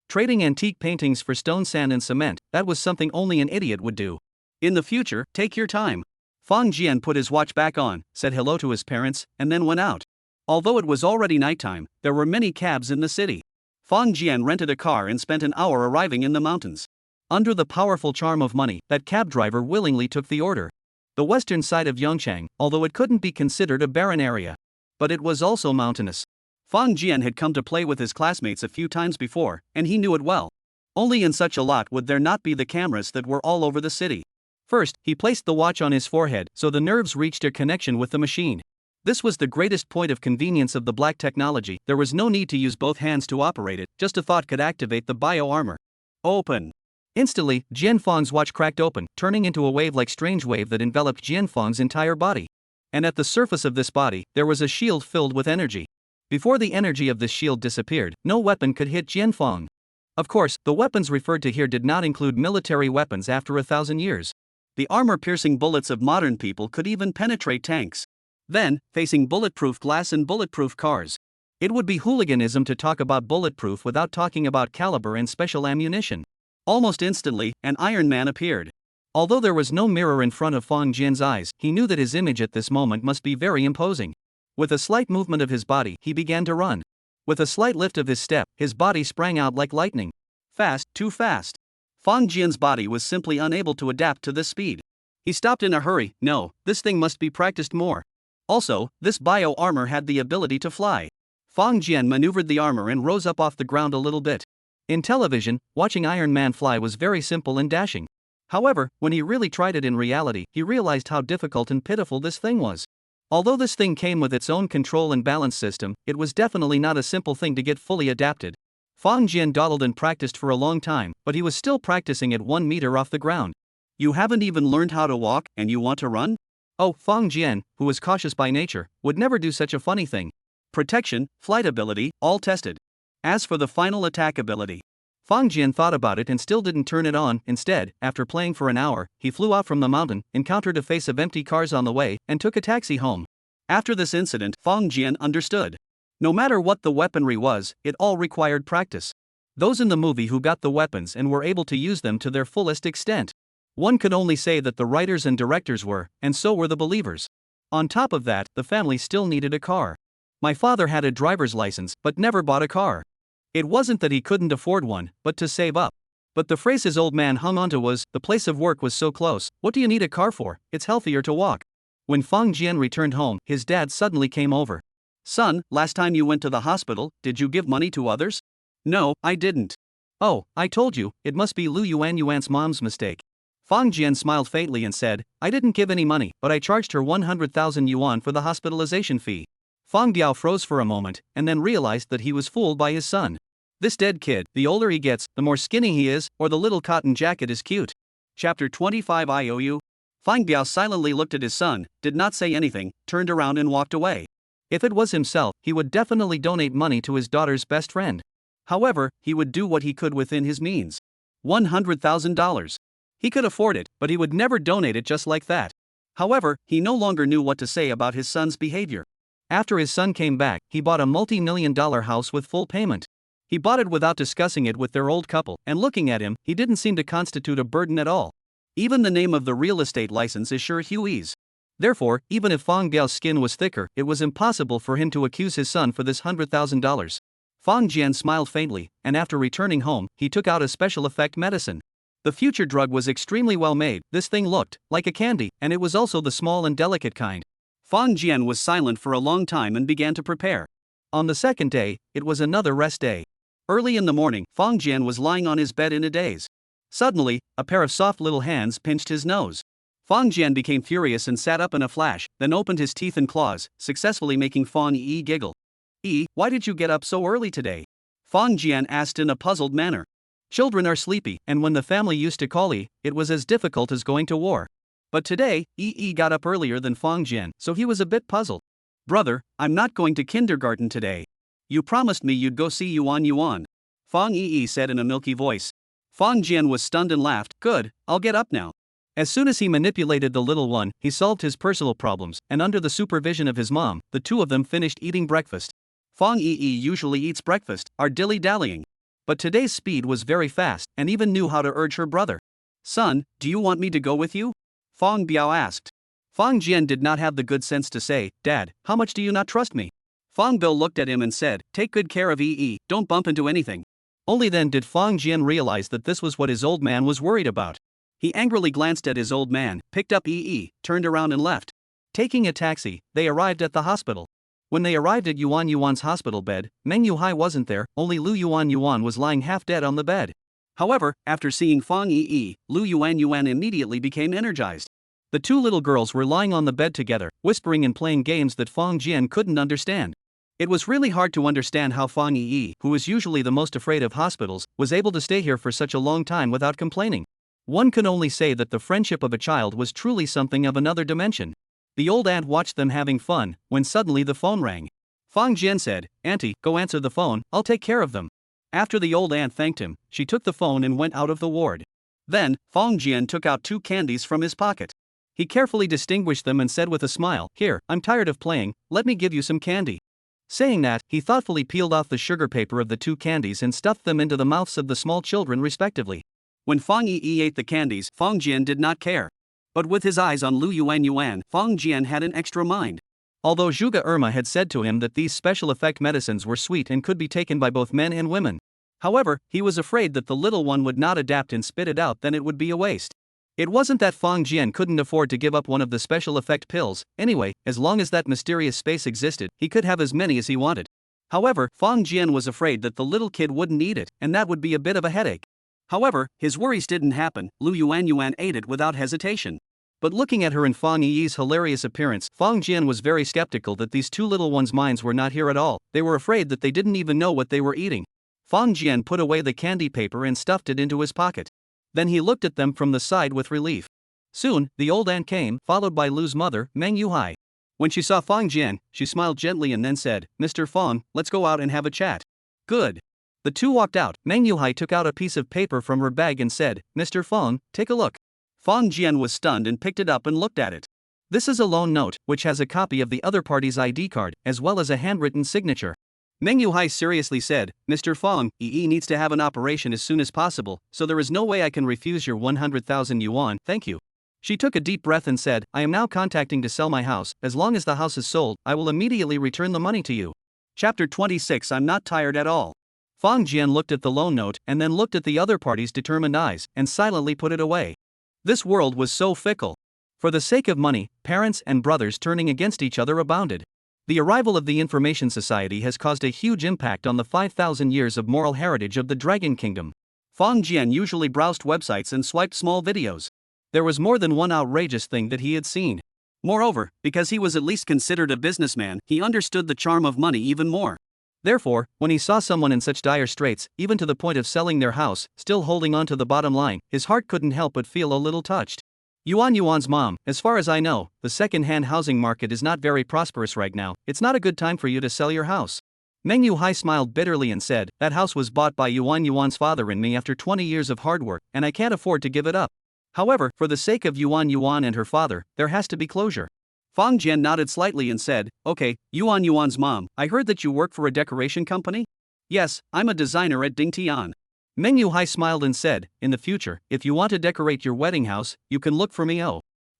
Trading antique paintings for stone, sand, and cement, that was something only an idiot would do. In the future, take your time. Fong Jian put his watch back on, said hello to his parents, and then went out. Although it was already nighttime, there were many cabs in the city. Fong Jian rented a car and spent an hour arriving in the mountains. Under the powerful charm of money, that cab driver willingly took the order. The western side of Yongchang, although it couldn't be considered a barren area. But it was also mountainous. Fong Jian had come to play with his classmates a few times before, and he knew it well. Only in such a lot would there not be the cameras that were all over the city. First, he placed the watch on his forehead so the nerves reached a connection with the machine. This was the greatest point of convenience of the black technology. There was no need to use both hands to operate it, just a thought could activate the bio-armor. Open. Instantly, Jian Feng's watch cracked open, turning into a wave-like strange wave that enveloped Jian Feng's entire body. And at the surface of this body, there was a shield filled with energy. Before the energy of this shield disappeared, no weapon could hit Jian Feng. Of course, the weapons referred to here did not include military weapons after 1,000 years. The armor-piercing bullets of modern people could even penetrate tanks. Then, facing bulletproof glass and bulletproof cars. It would be hooliganism to talk about bulletproof without talking about caliber and special ammunition. Almost instantly, an Iron Man appeared. Although there was no mirror in front of Fong Jian's eyes, he knew that his image at this moment must be very imposing. With a slight movement of his body, he began to run. With a slight lift of his step, his body sprang out like lightning. Fast, too fast. Fong Jian's body was simply unable to adapt to this speed. He stopped in a hurry. No, this thing must be practiced more. Also, this bio-armor had the ability to fly. Fong Jian maneuvered the armor and rose up off the ground a little bit. In television, watching Iron Man fly was very simple and dashing. However, when he really tried it in reality, he realized how difficult and pitiful this thing was. Although this thing came with its own control and balance system, it was definitely not a simple thing to get fully adapted. Fong Jian dawdled and practiced for a long time, but he was still practicing at 1 meter off the ground. You haven't even learned how to walk, and you want to run? Oh, Fong Jian, who was cautious by nature, would never do such a funny thing. Protection, flight ability, all tested. As for the final attack ability, Fong Jian thought about it and still didn't turn it on. Instead, after playing for an hour, he flew out from the mountain, encountered a face of empty cars on the way, and took a taxi home. After this incident, Fong Jian understood. No matter what the weaponry was, it all required practice. Those in the movie who got the weapons and were able to use them to their fullest extent. One could only say that the writers and directors were, and so were the believers. On top of that, the family still needed a car. My father had a driver's license, but never bought a car. It wasn't that he couldn't afford one, but to save up. But the phrase his old man hung onto was, the place of work was so close, what do you need a car for, it's healthier to walk. When Fong Jian returned home, his dad suddenly came over. Son, last time you went to the hospital, did you give money to others? No, I didn't. Oh, I told you, it must be Lu Yuan's mom's mistake. Fang Jian smiled faintly and said, I didn't give any money, but I charged her 100,000 yuan for the hospitalization fee. Fang Biao froze for a moment, and then realized that he was fooled by his son. This dead kid, the older he gets, the more skinny he is, or the little cotton jacket is cute. Chapter 25 IOU. Fang Biao silently looked at his son, did not say anything, turned around and walked away. If it was himself, he would definitely donate money to his daughter's best friend. However, he would do what he could within his means. $100,000. He could afford it, but he would never donate it just like that. However, he no longer knew what to say about his son's behavior. After his son came back, he bought a multi-million-dollar house with full payment. He bought it without discussing it with their old couple, and looking at him, he didn't seem to constitute a burden at all. Even the name of the real estate license is sure Hui's. Therefore, even if Fang Biao's skin was thicker, it was impossible for him to accuse his son for this $100,000. Fang Jian smiled faintly, and after returning home, he took out a special effect medicine. The future drug was extremely well made. This thing looked like a candy, and it was also the small and delicate kind. Fang Jian was silent for a long time and began to prepare. On the second day, it was another rest day. Early in the morning, Fang Jian was lying on his bed in a daze. Suddenly, a pair of soft little hands pinched his nose. Fang Jian became furious and sat up in a flash, then opened his teeth and claws, successfully making Fang Yi giggle. Why did you get up so early today? Fang Jian asked in a puzzled manner. Children are sleepy, and when the family used to call it was as difficult as going to war. But today, got up earlier than Fang Jian, so he was a bit puzzled. Brother, I'm not going to kindergarten today. You promised me you'd go see Yuan. Fang Yi said in a milky voice. Fang Jian was stunned and laughed. Good, I'll get up now. As soon as he manipulated the little one, he solved his personal problems, and under the supervision of his mom, the two of them finished eating breakfast. Fang Yi usually eats breakfast, are dilly-dallying. But today's speed was very fast, and even knew how to urge her brother. Son, do you want me to go with you? Fang Biao asked. Fang Jian did not have the good sense to say, Dad, how much do you not trust me? Fang Biao looked at him and said, Take good care of don't bump into anything. Only then did Fang Jian realize that this was what his old man was worried about. He angrily glanced at his old man, picked up turned around and left. Taking a taxi, they arrived at the hospital. When they arrived at Yuan's hospital bed, Meng Yuhai wasn't there, only Lu Yuan was lying half dead on the bed. However, after seeing Fang Yi, Lu Yuan immediately became energized. The two little girls were lying on the bed together, whispering and playing games that Fang Jian couldn't understand. It was really hard to understand how Fang Yi, who is usually the most afraid of hospitals, was able to stay here for such a long time without complaining. One can only say that the friendship of a child was truly something of another dimension. The old aunt watched them having fun, when suddenly the phone rang. Fang Jian said, Auntie, go answer the phone, I'll take care of them. After the old aunt thanked him, she took the phone and went out of the ward. Then, Fang Jian took out 2 candies from his pocket. He carefully distinguished them and said with a smile, Here, I'm tired of playing, let me give you some candy. Saying that, he thoughtfully peeled off the sugar paper of the 2 candies and stuffed them into the mouths of the small children respectively. When Fang Yi ate the candies, Fang Jian did not care. But with his eyes on Lu Yuan, Fang Jian had an extra mind. Although Zhuge Irma had said to him that these special effect medicines were sweet and could be taken by both men and women. However, he was afraid that the little one would not adapt and spit it out, then it would be a waste. It wasn't that Fang Jian couldn't afford to give up one of the special effect pills, anyway, as long as that mysterious space existed, he could have as many as he wanted. However, Fang Jian was afraid that the little kid wouldn't eat it, and that would be a bit of a headache. However, his worries didn't happen, Lu Yuan ate it without hesitation. But looking at her and Fang Yi's hilarious appearance, Fang Jian was very skeptical that these 2 little ones' minds were not here at all, they were afraid that they didn't even know what they were eating. Fang Jian put away the candy paper and stuffed it into his pocket. Then he looked at them from the side with relief. Soon, the old aunt came, followed by Lu's mother, Meng Yuhai. When she saw Fang Jian, she smiled gently and then said, Mr. Fang, let's go out and have a chat. Good. The two walked out. Meng Yuhai took out a piece of paper from her bag and said, Mr. Fang, take a look. Fang Jian was stunned and picked it up and looked at it. This is a loan note, which has a copy of the other party's ID card, as well as a handwritten signature. Meng Yuhai seriously said, Mr. Fang, needs to have an operation as soon as possible, so there is no way I can refuse your 100,000 yuan, thank you. She took a deep breath and said, I am now contacting to sell my house, as long as the house is sold, I will immediately return the money to you. Chapter 26 I'm not tired at all. Fang Jian looked at the loan note and then looked at the other party's determined eyes, and silently put it away. This world was so fickle. For the sake of money, parents and brothers turning against each other abounded. The arrival of the Information Society has caused a huge impact on the 5,000 years of moral heritage of the Dragon Kingdom. Fang Jian usually browsed websites and swiped small videos. There was more than one outrageous thing that he had seen. Moreover, because he was at least considered a businessman, he understood the charm of money even more. Therefore, when he saw someone in such dire straits, even to the point of selling their house, still holding on to the bottom line, his heart couldn't help but feel a little touched. Yuan's mom, as far as I know, the second-hand housing market is not very prosperous right now. It's not a good time for you to sell your house. Meng Yuhai smiled bitterly and said, that house was bought by Yuan's father and me after 20 years of hard work, and I can't afford to give it up. However, for the sake of Yuan and her father, there has to be closure. Fang Jian nodded slightly and said, okay, Yuan's mom, I heard that you work for a decoration company? Yes, I'm a designer at Dingtian. Meng Yuhai smiled and said, in the future, if you want to decorate your wedding house, you can look for me.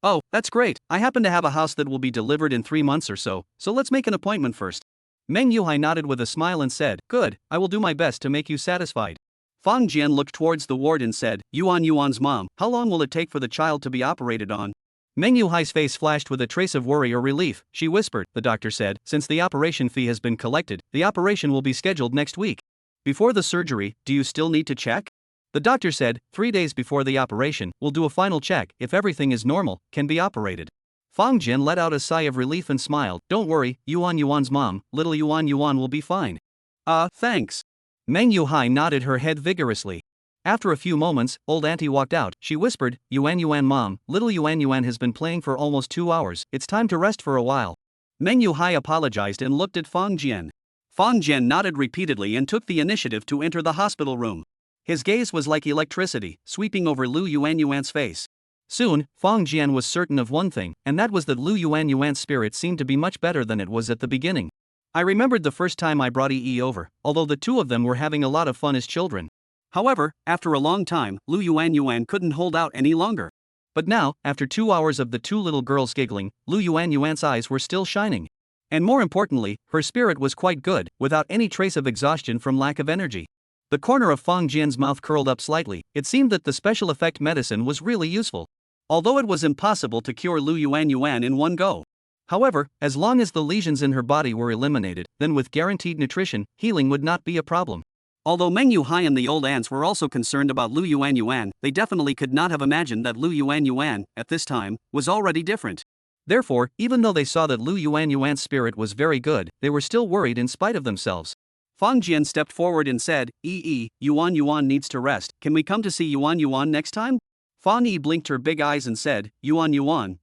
Oh, that's great. I happen to have a house that will be delivered in 3 months or so let's make an appointment first. Meng Yuhai nodded with a smile and said, good, I will do my best to make you satisfied. Fang Jian looked towards the ward and said, Yuan's mom, how long will it take for the child to be operated on? Meng Yuhai's face flashed with a trace of worry or relief. She whispered, the doctor said, since the operation fee has been collected, the operation will be scheduled next week. Before the surgery, do you still need to check? The doctor said, 3 days before the operation, we'll do a final check. If everything is normal, can be operated. Fang Jian let out a sigh of relief and smiled. Don't worry, Yuan's mom, little Yuan will be fine. Thanks. Meng Yuhai nodded her head vigorously. After a few moments, old auntie walked out. She whispered, Yuan mom, little Yuan has been playing for almost 2 hours. It's time to rest for a while. Meng Yuhai apologized and looked at Fang Jian. Fang Jian nodded repeatedly and took the initiative to enter the hospital room. His gaze was like electricity, sweeping over Yuan's face. Soon, Fang Jian was certain of one thing, and that was that Yuan's spirit seemed to be much better than it was at the beginning. I remembered the first time I brought over, although the two of them were having a lot of fun as children. However, after a long time, Yuan couldn't hold out any longer. But now, after 2 hours of the two little girls giggling, Yuan's eyes were still shining. And more importantly, her spirit was quite good, without any trace of exhaustion from lack of energy. The corner of Fang Jian's mouth curled up slightly. It seemed that the special effect medicine was really useful. Although it was impossible to cure Yuan in one go. However, as long as the lesions in her body were eliminated, then with guaranteed nutrition, healing would not be a problem. Although Meng Yuhai and the old aunts were also concerned about Yuan, they definitely could not have imagined that Yuan, at this time, was already different. Therefore, even though they saw that Yuan's spirit was very good, they were still worried in spite of themselves. Fang Jian stepped forward and said, Yuan needs to rest. Can we come to see Yuan next time? Fang Yi blinked her big eyes and said, Yuan,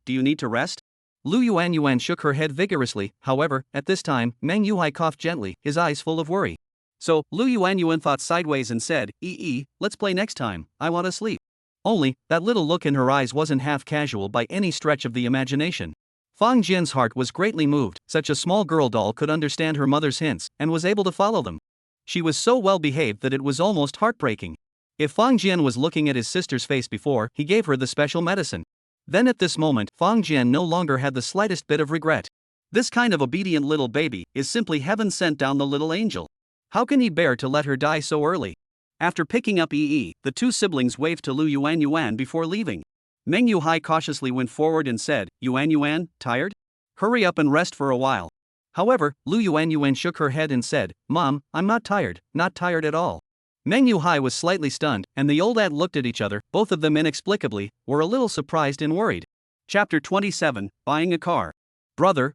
do you need to rest? Yuan shook her head vigorously. However, at this time, Meng Yuhai coughed gently, his eyes full of worry. So, Yuan thought sideways and said, let's play next time, I want to sleep. Only, that little look in her eyes wasn't half casual by any stretch of the imagination. Fang Jian's heart was greatly moved. Such a small girl doll could understand her mother's hints, and was able to follow them. She was so well behaved that it was almost heartbreaking. If Fang Jian was looking at his sister's face before, he gave her the special medicine. Then at this moment, Fang Jian no longer had the slightest bit of regret. This kind of obedient little baby is simply heaven sent down the little angel. How can he bear to let her die so early? After picking up the two siblings waved to Yuan before leaving. Meng Yuhai cautiously went forward and said, Yuan, tired? Hurry up and rest for a while. However, Yuan shook her head and said, Mom, I'm not tired at all. Meng Yuhai was slightly stunned, and the old aunt looked at each other. Both of them inexplicably were a little surprised and worried. Chapter 27, Buying a Car. Brother.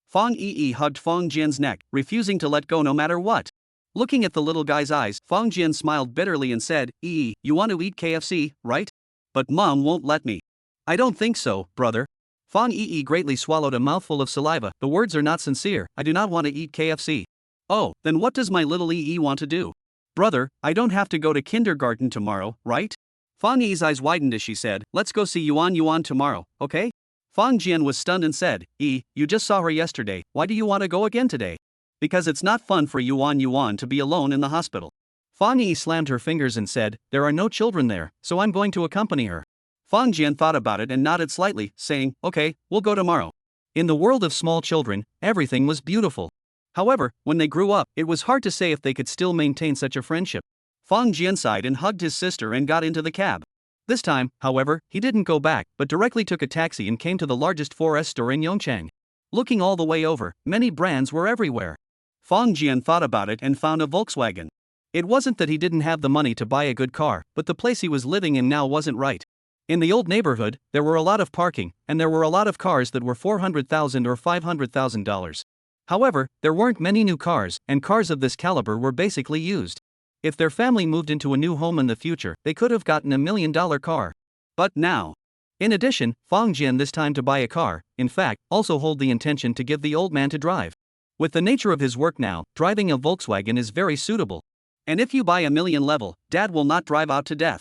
Fang Yi hugged Fang Jian's neck, refusing to let go no matter what. Looking at the little guy's eyes, Fang Jian smiled bitterly and said, you want to eat KFC, right? But Mom won't let me. I don't think so, brother. Fang Yi greatly swallowed a mouthful of saliva. The words are not sincere. I do not want to eat KFC. Oh, then what does my little want to do? Brother, I don't have to go to kindergarten tomorrow, right? Fang Yi's eyes widened as she said, let's go see Yuan tomorrow, okay? Fang Jian was stunned and said, you just saw her yesterday, why do you want to go again today? Because it's not fun for Yuan to be alone in the hospital. Fang Yi slammed her fingers and said, there are no children there, so I'm going to accompany her. Fang Jian thought about it and nodded slightly, saying, okay, we'll go tomorrow. In the world of small children, everything was beautiful. However, when they grew up, it was hard to say if they could still maintain such a friendship. Fang Jian sighed and hugged his sister and got into the cab. This time, however, he didn't go back, but directly took a taxi and came to the largest 4S store in Yongchang. Looking all the way over, many brands were everywhere. Fang Jian thought about it and found a Volkswagen. It wasn't that he didn't have the money to buy a good car, but the place he was living in now wasn't right. In the old neighborhood, there were a lot of parking, and there were a lot of cars that were $400,000 or $500,000. However, there weren't many new cars, and cars of this caliber were basically used. If their family moved into a new home in the future, they could have gotten $1 million car. But now. In addition, Fong Jian this time to buy a car, in fact, also hold the intention to give the old man to drive. With the nature of his work now, driving a Volkswagen is very suitable. And if you buy a million level, dad will not drive out to death.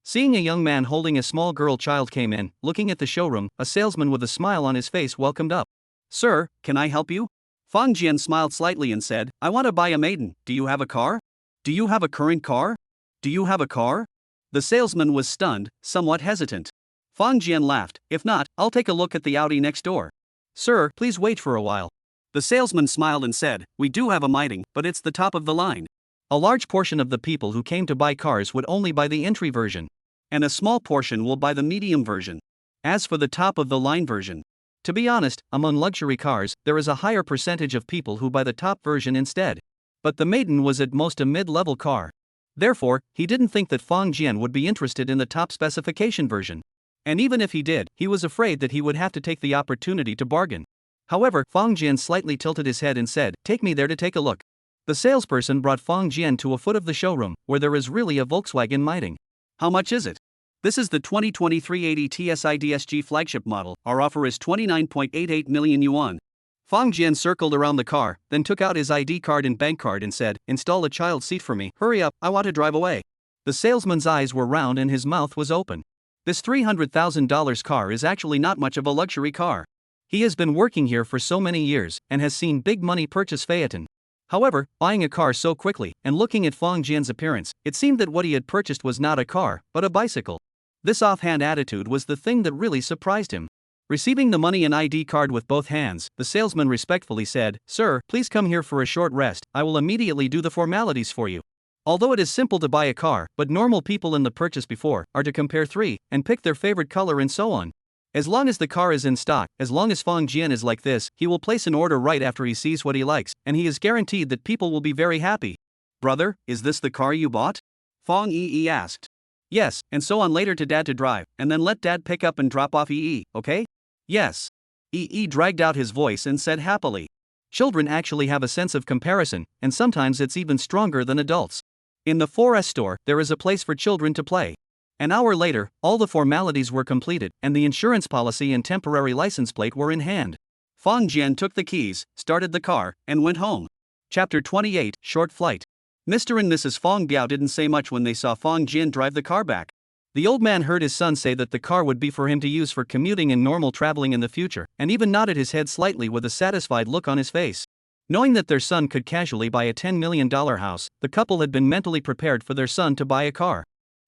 Seeing a young man holding a small girl child came in, looking at the showroom, a salesman with a smile on his face welcomed up. Sir, can I help you? Fong Jian smiled slightly and said, I want to buy a maiden. Do you have a car? Do you have a current car? Do you have a car? The salesman was stunned, somewhat hesitant. Fong Jian laughed, if not, I'll take a look at the Audi next door. Sir, please wait for a while. The salesman smiled and said, we do have a maiden, but it's the top of the line. A large portion of the people who came to buy cars would only buy the entry version. And a small portion will buy the medium version. As for the top of the line version, to be honest, among luxury cars, there is a higher percentage of people who buy the top version instead. But the maiden was at most a mid-level car. Therefore, he didn't think that Fong Jian would be interested in the top specification version. And even if he did, he was afraid that he would have to take the opportunity to bargain. However, Fong Jian slightly tilted his head and said, take me there to take a look. The salesperson brought Fong Jian to a foot of the showroom, where there is really a Volkswagen maiden. How much is it? This is the 2023 80 TSI DSG flagship model. Our offer is 29.88 million yuan. Fong Jian circled around the car, then took out his ID card and bank card and said, install a child seat for me. Hurry up, I want to drive away. The salesman's eyes were round and his mouth was open. This $300,000 car is actually not much of a luxury car. He has been working here for so many years and has seen big money purchase Phaeton. However, buying a car so quickly and looking at Fong Jian's appearance, it seemed that what he had purchased was not a car, but a bicycle. This offhand attitude was the thing that really surprised him. Receiving the money and ID card with both hands, the salesman respectfully said, Sir, please come here for a short rest, I will immediately do the formalities for you. Although it is simple to buy a car, but normal people in the purchase before are to compare three and pick their favorite color and so on. As long as the car is in stock, as long as Fong Jian is like this, he will place an order right after he sees what he likes, and he is guaranteed that people will be very happy. Brother, is this the car you bought? Fong Yi asked. Yes, and so on later to dad to drive, and then let dad pick up and drop off Yi, okay? Yes. Yi dragged out his voice and said happily. Children actually have a sense of comparison, and sometimes it's even stronger than adults. In the 4S store, there is a place for children to play. An hour later, all the formalities were completed, and the insurance policy and temporary license plate were in hand. Fong Jian took the keys, started the car, and went home. Chapter 28, Short Flight. Mr. and Mrs. Fong Biao didn't say much when they saw Fong Jian drive the car back. The old man heard his son say that the car would be for him to use for commuting and normal traveling in the future, and even nodded his head slightly with a satisfied look on his face. Knowing that their son could casually buy a $10 million house, the couple had been mentally prepared for their son to buy a car.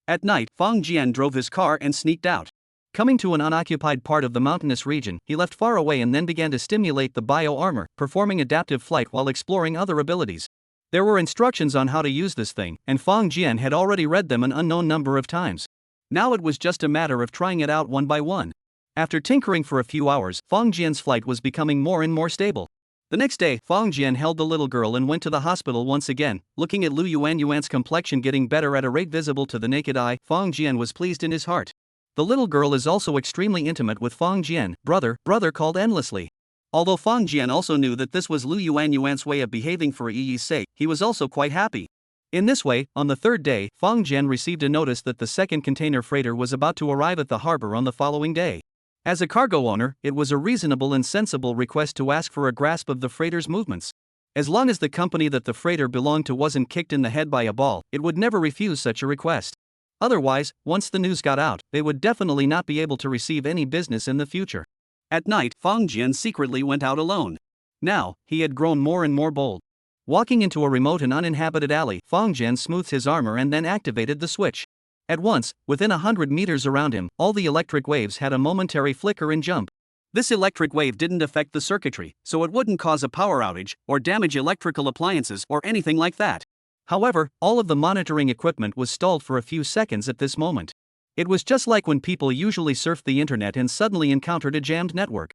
At night, Fong Jian drove his car and sneaked out. Coming to an unoccupied part of the mountainous region, he left far away and then began to stimulate the bio-armor, performing adaptive flight while exploring other abilities. There were instructions on how to use this thing, and Fong Jian had already read them an unknown number of times. Now it was just a matter of trying it out one by one. After tinkering for a few hours, Fong Jian's flight was becoming more and more stable. The next day, Fong Jian held the little girl and went to the hospital once again. Looking at Lu Yuan's complexion getting better at a rate visible to the naked eye, Fong Jian was pleased in his heart. The little girl is also extremely intimate with Fong Jian, brother called endlessly. Although Fong Jian also knew that this was Lu Yuan's way of behaving for Yi's sake, he was also quite happy. In this way, on the third day, Fong Jian received a notice that the second container freighter was about to arrive at the harbor on the following day. As a cargo owner, it was a reasonable and sensible request to ask for a grasp of the freighter's movements. As long as the company that the freighter belonged to wasn't kicked in the head by a ball, it would never refuse such a request. Otherwise, once the news got out, they would definitely not be able to receive any business in the future. At night, Fong Jian secretly went out alone. Now, he had grown more and more bold. Walking into a remote and uninhabited alley, Fong Jian smoothed his armor and then activated the switch. At once, within 100 meters around him, all the electric waves had a momentary flicker and jump. This electric wave didn't affect the circuitry, so it wouldn't cause a power outage, or damage electrical appliances, or anything like that. However, all of the monitoring equipment was stalled for a few seconds at this moment. It was just like when people usually surfed the internet and suddenly encountered a jammed network.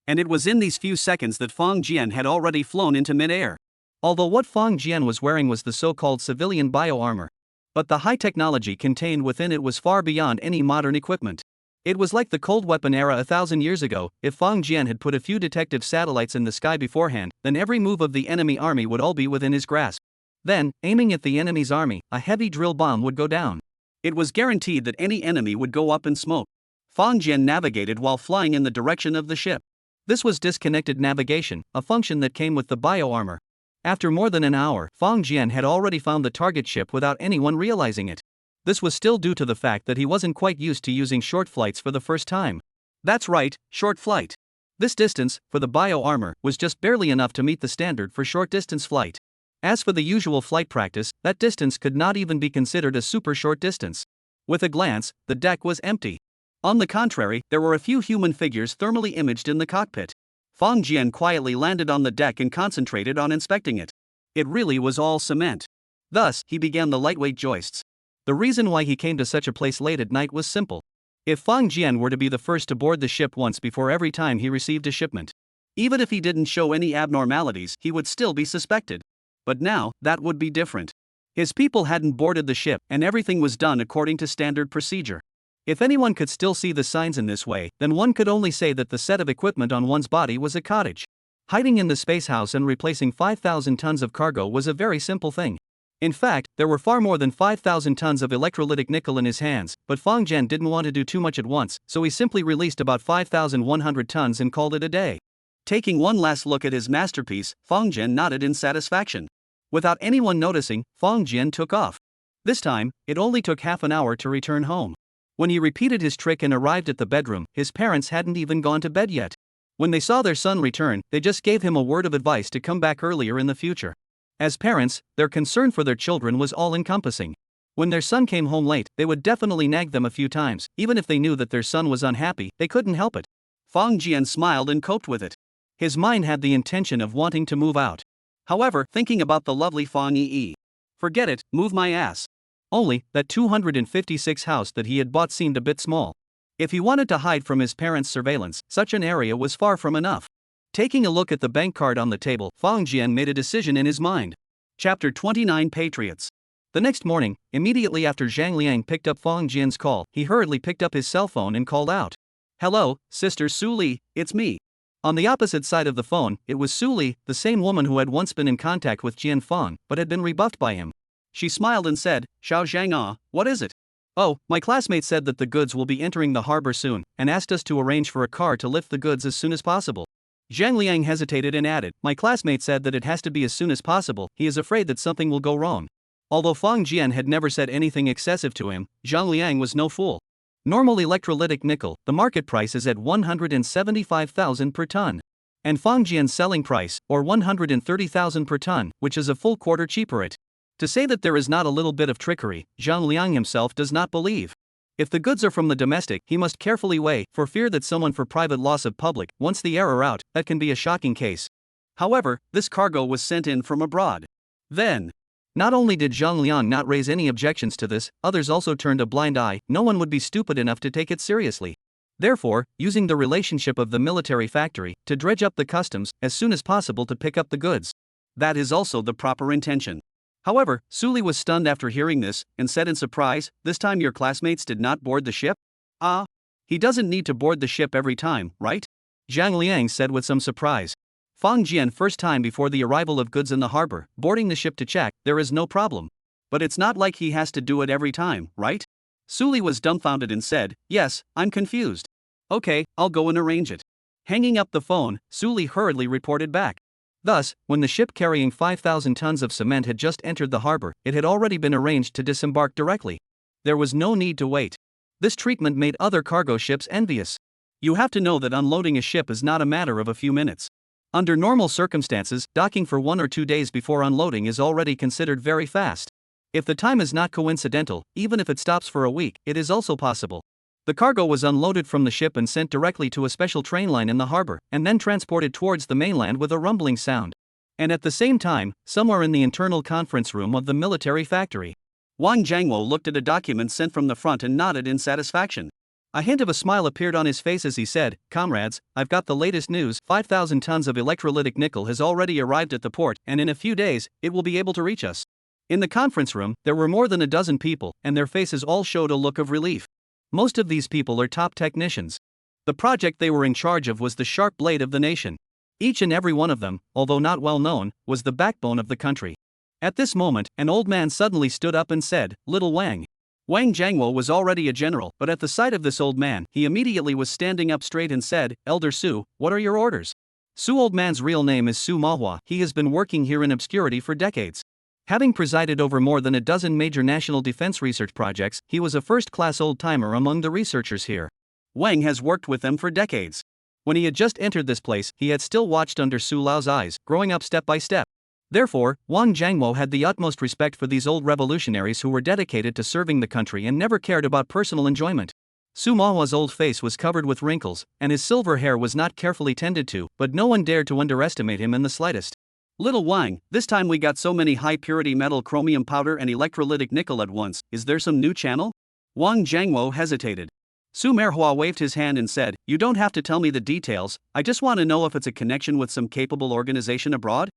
And it was in these few seconds that Fong Jian had already flown into mid-air. Although what Fong Jian was wearing was the so-called civilian bio-armor. But the high technology contained within it was far beyond any modern equipment. It was like the cold weapon era 1,000 years ago. If Fang Jian had put a few detective satellites in the sky beforehand, then every move of the enemy army would all be within his grasp. Then, aiming at the enemy's army, a heavy drill bomb would go down. It was guaranteed that any enemy would go up in smoke. Fang Jian navigated while flying in the direction of the ship. This was disconnected navigation, a function that came with the bio-armor. After more than an hour, Fang Jian had already found the target ship without anyone realizing it. This was still due to the fact that he wasn't quite used to using short flights for the first time. That's right, short flight. This distance, for the bio-armor, was just barely enough to meet the standard for short-distance flight. As for the usual flight practice, that distance could not even be considered a super short distance. With a glance, the deck was empty. On the contrary, there were a few human figures thermally imaged in the cockpit. Fang Jian quietly landed on the deck and concentrated on inspecting it. It really was all cement. Thus, he began the lightweight joists. The reason why he came to such a place late at night was simple. If Fang Jian were to be the first to board the ship once before every time he received a shipment, even if he didn't show any abnormalities, he would still be suspected. But now, that would be different. His people hadn't boarded the ship, and everything was done according to standard procedure. If anyone could still see the signs in this way, then one could only say that the set of equipment on one's body was a cottage. Hiding in the space house and replacing 5,000 tons of cargo was a very simple thing. In fact, there were far more than 5,000 tons of electrolytic nickel in his hands, but Fang Jian didn't want to do too much at once, so he simply released about 5,100 tons and called it a day. Taking one last look at his masterpiece, Fang Jian nodded in satisfaction. Without anyone noticing, Fang Jian took off. This time, it only took half an hour to return home. When he repeated his trick and arrived at the bedroom, his parents hadn't even gone to bed yet. When they saw their son return, they just gave him a word of advice to come back earlier in the future. As parents, their concern for their children was all-encompassing. When their son came home late, they would definitely nag them a few times. Even if they knew that their son was unhappy, they couldn't help it. Fang Jian smiled and coped with it. His mind had the intention of wanting to move out. However, thinking about the lovely Fang Yi, forget it, move my ass. Only, that 256 house that he had bought seemed a bit small. If he wanted to hide from his parents' surveillance, such an area was far from enough. Taking a look at the bank card on the table, Fang Jian made a decision in his mind. Chapter 29 Patriots. The next morning, immediately after Zhang Liang picked up Fang Jian's call, he hurriedly picked up his cell phone and called out. Hello, Sister Su Li, it's me. On the opposite side of the phone, it was Su Li, the same woman who had once been in contact with Jian Fang, but had been rebuffed by him. She smiled and said, Xiao Zhang, what is it? Oh, my classmate said that the goods will be entering the harbor soon, and asked us to arrange for a car to lift the goods as soon as possible. Zhang Liang hesitated and added, my classmate said that it has to be as soon as possible, he is afraid that something will go wrong. Although Fang Jian had never said anything excessive to him, Zhang Liang was no fool. Normal electrolytic nickel, the market price is at 175,000 per ton. And Fang Jian's selling price, or 130,000 per ton, which is a full quarter cheaper it. To say that there is not a little bit of trickery, Zhang Liang himself does not believe. If the goods are from the domestic, he must carefully weigh, for fear that someone for private loss of public wants the error out, that can be a shocking case. However, this cargo was sent in from abroad. Then, not only did Zhang Liang not raise any objections to this, others also turned a blind eye. No one would be stupid enough to take it seriously. Therefore, using the relationship of the military factory to dredge up the customs as soon as possible to pick up the goods. That is also the proper intention. However, Su Li was stunned after hearing this, and said in surprise, this time your classmates did not board the ship? Ah, he doesn't need to board the ship every time, right? Zhang Liang said with some surprise. Fang Jian first time before the arrival of goods in the harbor, boarding the ship to check, there is no problem. But it's not like he has to do it every time, right? Su Li was dumbfounded and said, yes, I'm confused. Okay, I'll go and arrange it. Hanging up the phone, Su Li hurriedly reported back. Thus, when the ship carrying 5,000 tons of cement had just entered the harbor, it had already been arranged to disembark directly. There was no need to wait. This treatment made other cargo ships envious. You have to know that unloading a ship is not a matter of a few minutes. Under normal circumstances, docking for 1 or 2 days before unloading is already considered very fast. If the time is not coincidental, even if it stops for a week, it is also possible. The cargo was unloaded from the ship and sent directly to a special train line in the harbor, and then transported towards the mainland with a rumbling sound. And at the same time, somewhere in the internal conference room of the military factory, Wang Jiangwo looked at a document sent from the front and nodded in satisfaction. A hint of a smile appeared on his face as he said, comrades, I've got the latest news, 5,000 tons of electrolytic nickel has already arrived at the port, and in a few days, it will be able to reach us. In the conference room, there were more than a dozen people, and their faces all showed a look of relief. Most of these people are top technicians. The project they were in charge of was the sharp blade of the nation. Each and every one of them, although not well known, was the backbone of the country. At this moment, an old man suddenly stood up and said, "Little Wang." Wang Jiangwo was already a general, but at the sight of this old man, he immediately was standing up straight and said, "Elder Su, what are your orders?" Su old man's real name is Su Manhwa. He has been working here in obscurity for decades. Having presided over more than a dozen major national defense research projects, he was a first-class old-timer among the researchers here. Wang has worked with them for decades. When he had just entered this place, he had still watched under Su Lao's eyes, growing up step by step. Therefore, Wang Jiangmo had the utmost respect for these old revolutionaries who were dedicated to serving the country and never cared about personal enjoyment. Su Manhwa's old face was covered with wrinkles, and his silver hair was not carefully tended to, but no one dared to underestimate him in the slightest. "Little Wang, this time we got so many high-purity metal chromium powder and electrolytic nickel at once, is there some new channel?" Wang Jiangmo hesitated. Su Manhwa waved his hand and said, "You don't have to tell me the details, I just want to know if it's a connection with some capable organization abroad."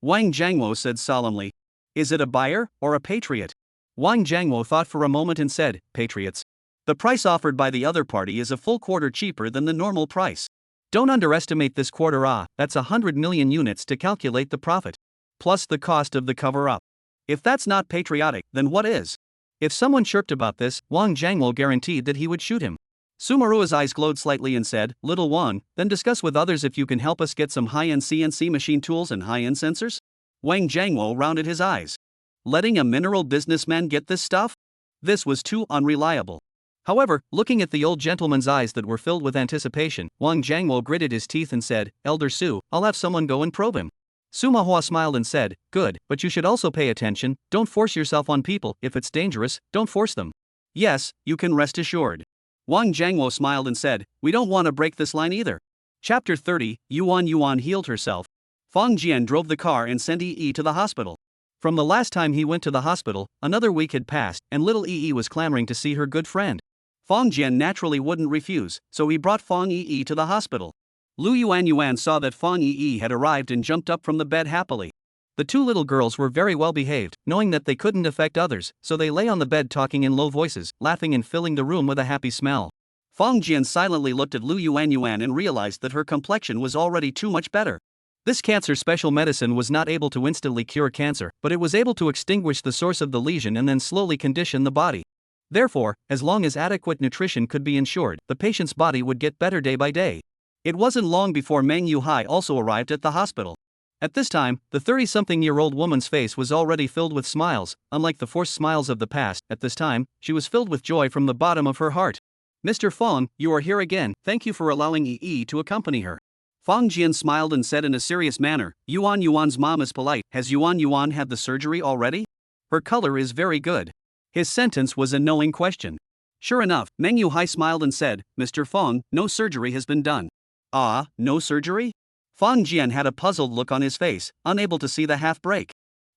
Wang Jiangmo said solemnly. "Is it a buyer or a patriot?" Wang Jiangmo thought for a moment and said, "Patriots. The price offered by the other party is a full quarter cheaper than the normal price. Don't underestimate this quarter, that's 100 million units to calculate the profit. Plus the cost of the cover-up. If that's not patriotic, then what is?" If someone chirped about this, Wang Jiangmo guaranteed that he would shoot him. Sumarua's eyes glowed slightly and said, "Little Wang, then discuss with others if you can help us get some high-end CNC machine tools and high-end sensors?" Wang Jiangmo rounded his eyes. Letting a mineral businessman get this stuff? This was too unreliable. However, looking at the old gentleman's eyes that were filled with anticipation, Wang Jiangmo gritted his teeth and said, "Elder Su, I'll have someone go and probe him." Su Manhwa smiled and said, "Good, but you should also pay attention, don't force yourself on people, if it's dangerous, don't force them." "Yes, you can rest assured." Wang Jiangmo smiled and said, "We don't want to break this line either." Chapter 30, Yuan healed herself. Fang Jian drove the car and sent Yi to the hospital. From the last time he went to the hospital, another week had passed, and little Yi was clamoring to see her good friend. Fang Jian naturally wouldn't refuse, so he brought Fang Yi to the hospital. Lu Yuan saw that Fang Yi had arrived and jumped up from the bed happily. The two little girls were very well behaved, knowing that they couldn't affect others, so they lay on the bed talking in low voices, laughing and filling the room with a happy smell. Fang Jian silently looked at Lu Yuan and realized that her complexion was already too much better. This cancer special medicine was not able to instantly cure cancer, but it was able to extinguish the source of the lesion and then slowly condition the body. Therefore, as long as adequate nutrition could be ensured, the patient's body would get better day by day. It wasn't long before Meng Yuhai also arrived at the hospital. At this time, the 30-something-year-old woman's face was already filled with smiles. Unlike the forced smiles of the past, at this time, she was filled with joy from the bottom of her heart. "Mr. Fang, you are here again, thank you for allowing Yi to accompany her." Fang Jian smiled and said in a serious manner, Yuan's mom is polite, has Yuan had the surgery already? Her color is very good." His sentence was a knowing question. Sure enough, Meng Yuhai smiled and said, "Mr. Fang, no surgery has been done." "Ah, no surgery?" Fang Jian had a puzzled look on his face, unable to see the half-break.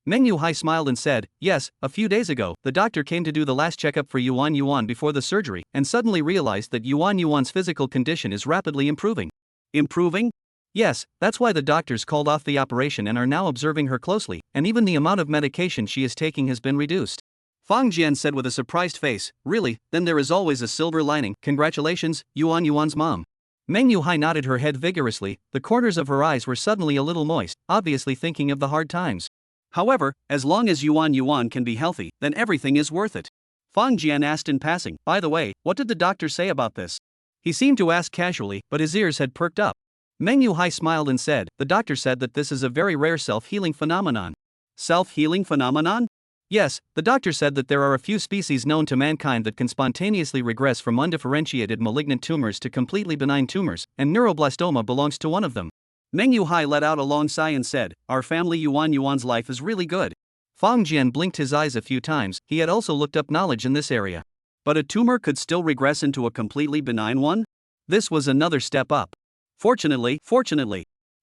Meng Yuhai smiled and said, "Yes, a few days ago, the doctor came to do the last checkup for Yuan before the surgery, and suddenly realized that Yuan's physical condition is rapidly improving." Improving? Yes, that's why the doctors called off the operation and are now observing her closely, and even the amount of medication she is taking has been reduced. Fang Jian said with a surprised face, "Really, then there is always a silver lining, congratulations, Yuan's mom." Meng Yuhai nodded her head vigorously, the corners of her eyes were suddenly a little moist, obviously thinking of the hard times. "However, as long as Yuan can be healthy, then everything is worth it." Fang Jian asked in passing, "By the way, what did the doctor say about this?" He seemed to ask casually, but his ears had perked up. Meng Yuhai smiled and said, "The doctor said that this is a very rare self-healing phenomenon." Self-healing phenomenon? Yes, the doctor said that there are a few species known to mankind that can spontaneously regress from undifferentiated malignant tumors to completely benign tumors, and neuroblastoma belongs to one of them. Meng Yuhai let out a long sigh and said, "Our family Yuan's life is really good." Fang Jian blinked his eyes a few times, he had also looked up knowledge in this area. But a tumor could still regress into a completely benign one? This was another step up. Fortunately.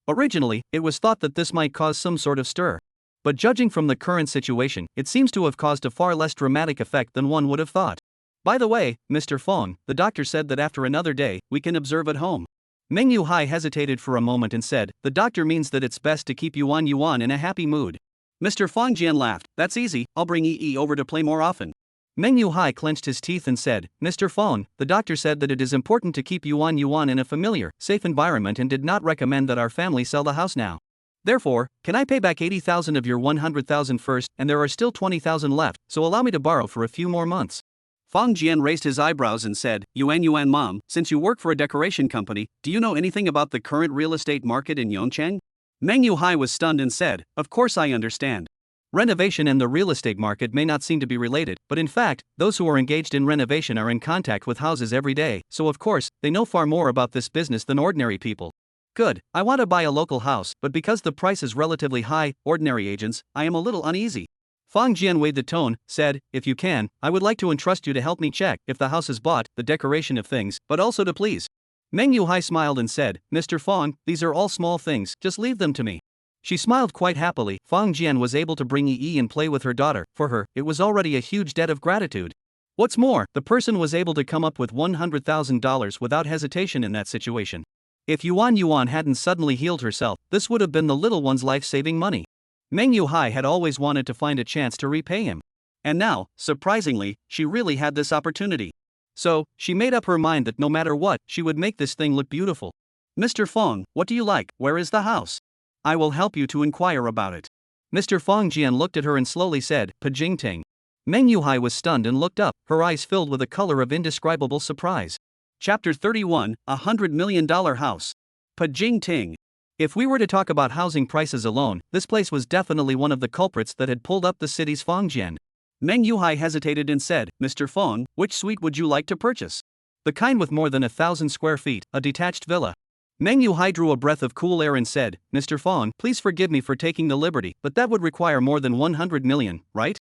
Originally, it was thought that this might cause some sort of stir. But judging from the current situation, it seems to have caused a far less dramatic effect than one would have thought. "By the way, Mr. Fang, the doctor said that after another day, we can observe at home." Meng Yuhai hesitated for a moment and said, "The doctor means that it's best to keep Yuan in a happy mood." Mr. Fang Jian laughed, "That's easy, I'll bring Yi over to play more often." Meng Yuhai clenched his teeth and said, Mr. Fong, the doctor said that it is important to keep Yuan Yuan in a familiar, safe environment and did not recommend that our family sell the house now. Therefore, can I pay back 80,000 of your 100,000 first, and there are still 20,000 left, so allow me to borrow for a few more months. Fang Jian raised his eyebrows and said, Yuan Yuan mom, since you work for a decoration company, do you know anything about the current real estate market in Yongchang? Meng Yuhai was stunned and said, of course I understand. Renovation and the real estate market may not seem to be related, but in fact, those who are engaged in renovation are in contact with houses every day, so of course, they know far more about this business than ordinary people. Good, I want to buy a local house, but because the price is relatively high, ordinary agents, I am a little uneasy. Fang Jian weighed the tone, said, if you can, I would like to entrust you to help me check if the house is bought, the decoration of things, but also to please. Meng Yuhai smiled and said, Mr. Fang, these are all small things, just leave them to me. She smiled quite happily. Fang Jian was able to bring Yi and play with her daughter. For her, it was already a huge debt of gratitude. What's more, the person was able to come up with $100,000 without hesitation in that situation. If Yuan Yuan hadn't suddenly healed herself, this would have been the little one's life-saving money. Meng Yuhai had always wanted to find a chance to repay him. And now, surprisingly, she really had this opportunity. So, she made up her mind that no matter what, she would make this thing look beautiful. Mr. Fong, what do you like? Where is the house? I will help you to inquire about it. Mr. Fang Jian looked at her and slowly said, Pajingting. Meng Yuhai was stunned and looked up, her eyes filled with a color of indescribable surprise. Chapter 31, $100 Million House. Pajingting. If we were to talk about housing prices alone, this place was definitely one of the culprits that had pulled up the city's Fangjian. Meng Yuhai hesitated and said, Mr. Fong, which suite would you like to purchase? The kind with more than 1,000 square feet, a detached villa. Meng Yuhai drew a breath of cool air and said, Mr. Fong, please forgive me for taking the liberty, but that would require more than 100 million, right?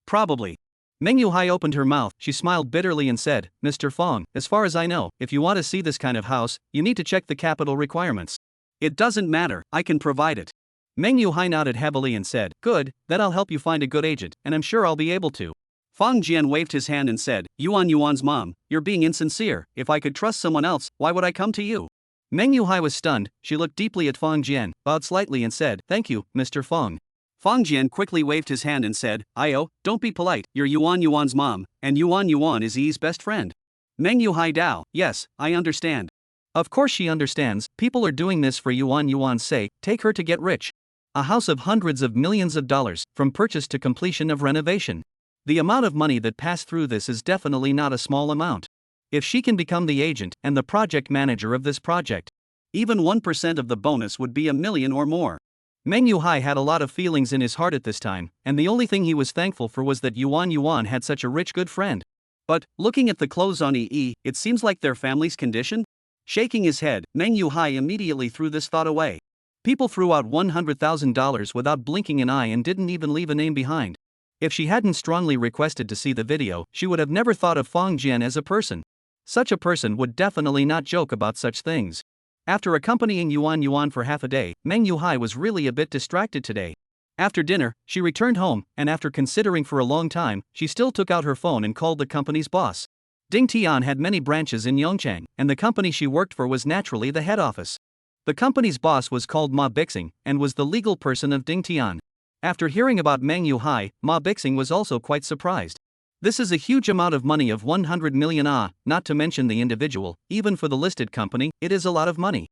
Probably. Meng Yuhai opened her mouth, she smiled bitterly and said, Mr. Fong, as far as I know, if you want to see this kind of house, you need to check the capital requirements. It doesn't matter, I can provide it. Meng Yuhai nodded heavily and said, good, then I'll help you find a good agent, and I'm sure I'll be able to. Fang Jian waved his hand and said, Yuan Yuan's mom, you're being insincere, if I could trust someone else, why would I come to you? Meng Yuhai was stunned, she looked deeply at Fang Jian, bowed slightly and said, thank you, Mr. Fang. Fang Jian quickly waved his hand and said, Io, don't be polite, you're Yuan Yuan's mom, and Yuan Yuan is Yi's best friend. Meng Yuhai Dao, yes, I understand. Of course she understands, people are doing this for Yuan Yuan's sake, take her to get rich. A house of hundreds of millions of dollars, from purchase to completion of renovation. The amount of money that passed through this is definitely not a small amount. If she can become the agent and the project manager of this project, even 1% of the bonus would be $1 million or more. Meng Yuhai had a lot of feelings in his heart at this time, and the only thing he was thankful for was that Yuan Yuan had such a rich good friend. But, looking at the clothes on Yi, it seems like their family's condition? Shaking his head, Meng Yuhai immediately threw this thought away. People threw out $100,000 without blinking an eye and didn't even leave a name behind. If she hadn't strongly requested to see the video, she would have never thought of Fang Jian as a person. Such a person would definitely not joke about such things. After accompanying Yuan Yuan for half a day, Meng Yuhai was really a bit distracted today. After dinner, she returned home, and after considering for a long time, she still took out her phone and called the company's boss. Ding Tian had many branches in Yongchang, and the company she worked for was naturally the head office. The company's boss was called Ma Bixing, and was the legal person of Ding Tian. After hearing about Meng Yuhai, Ma Bixing was also quite surprised. This is a huge amount of money of 100 million not to mention the individual, even for the listed company, it is a lot of money.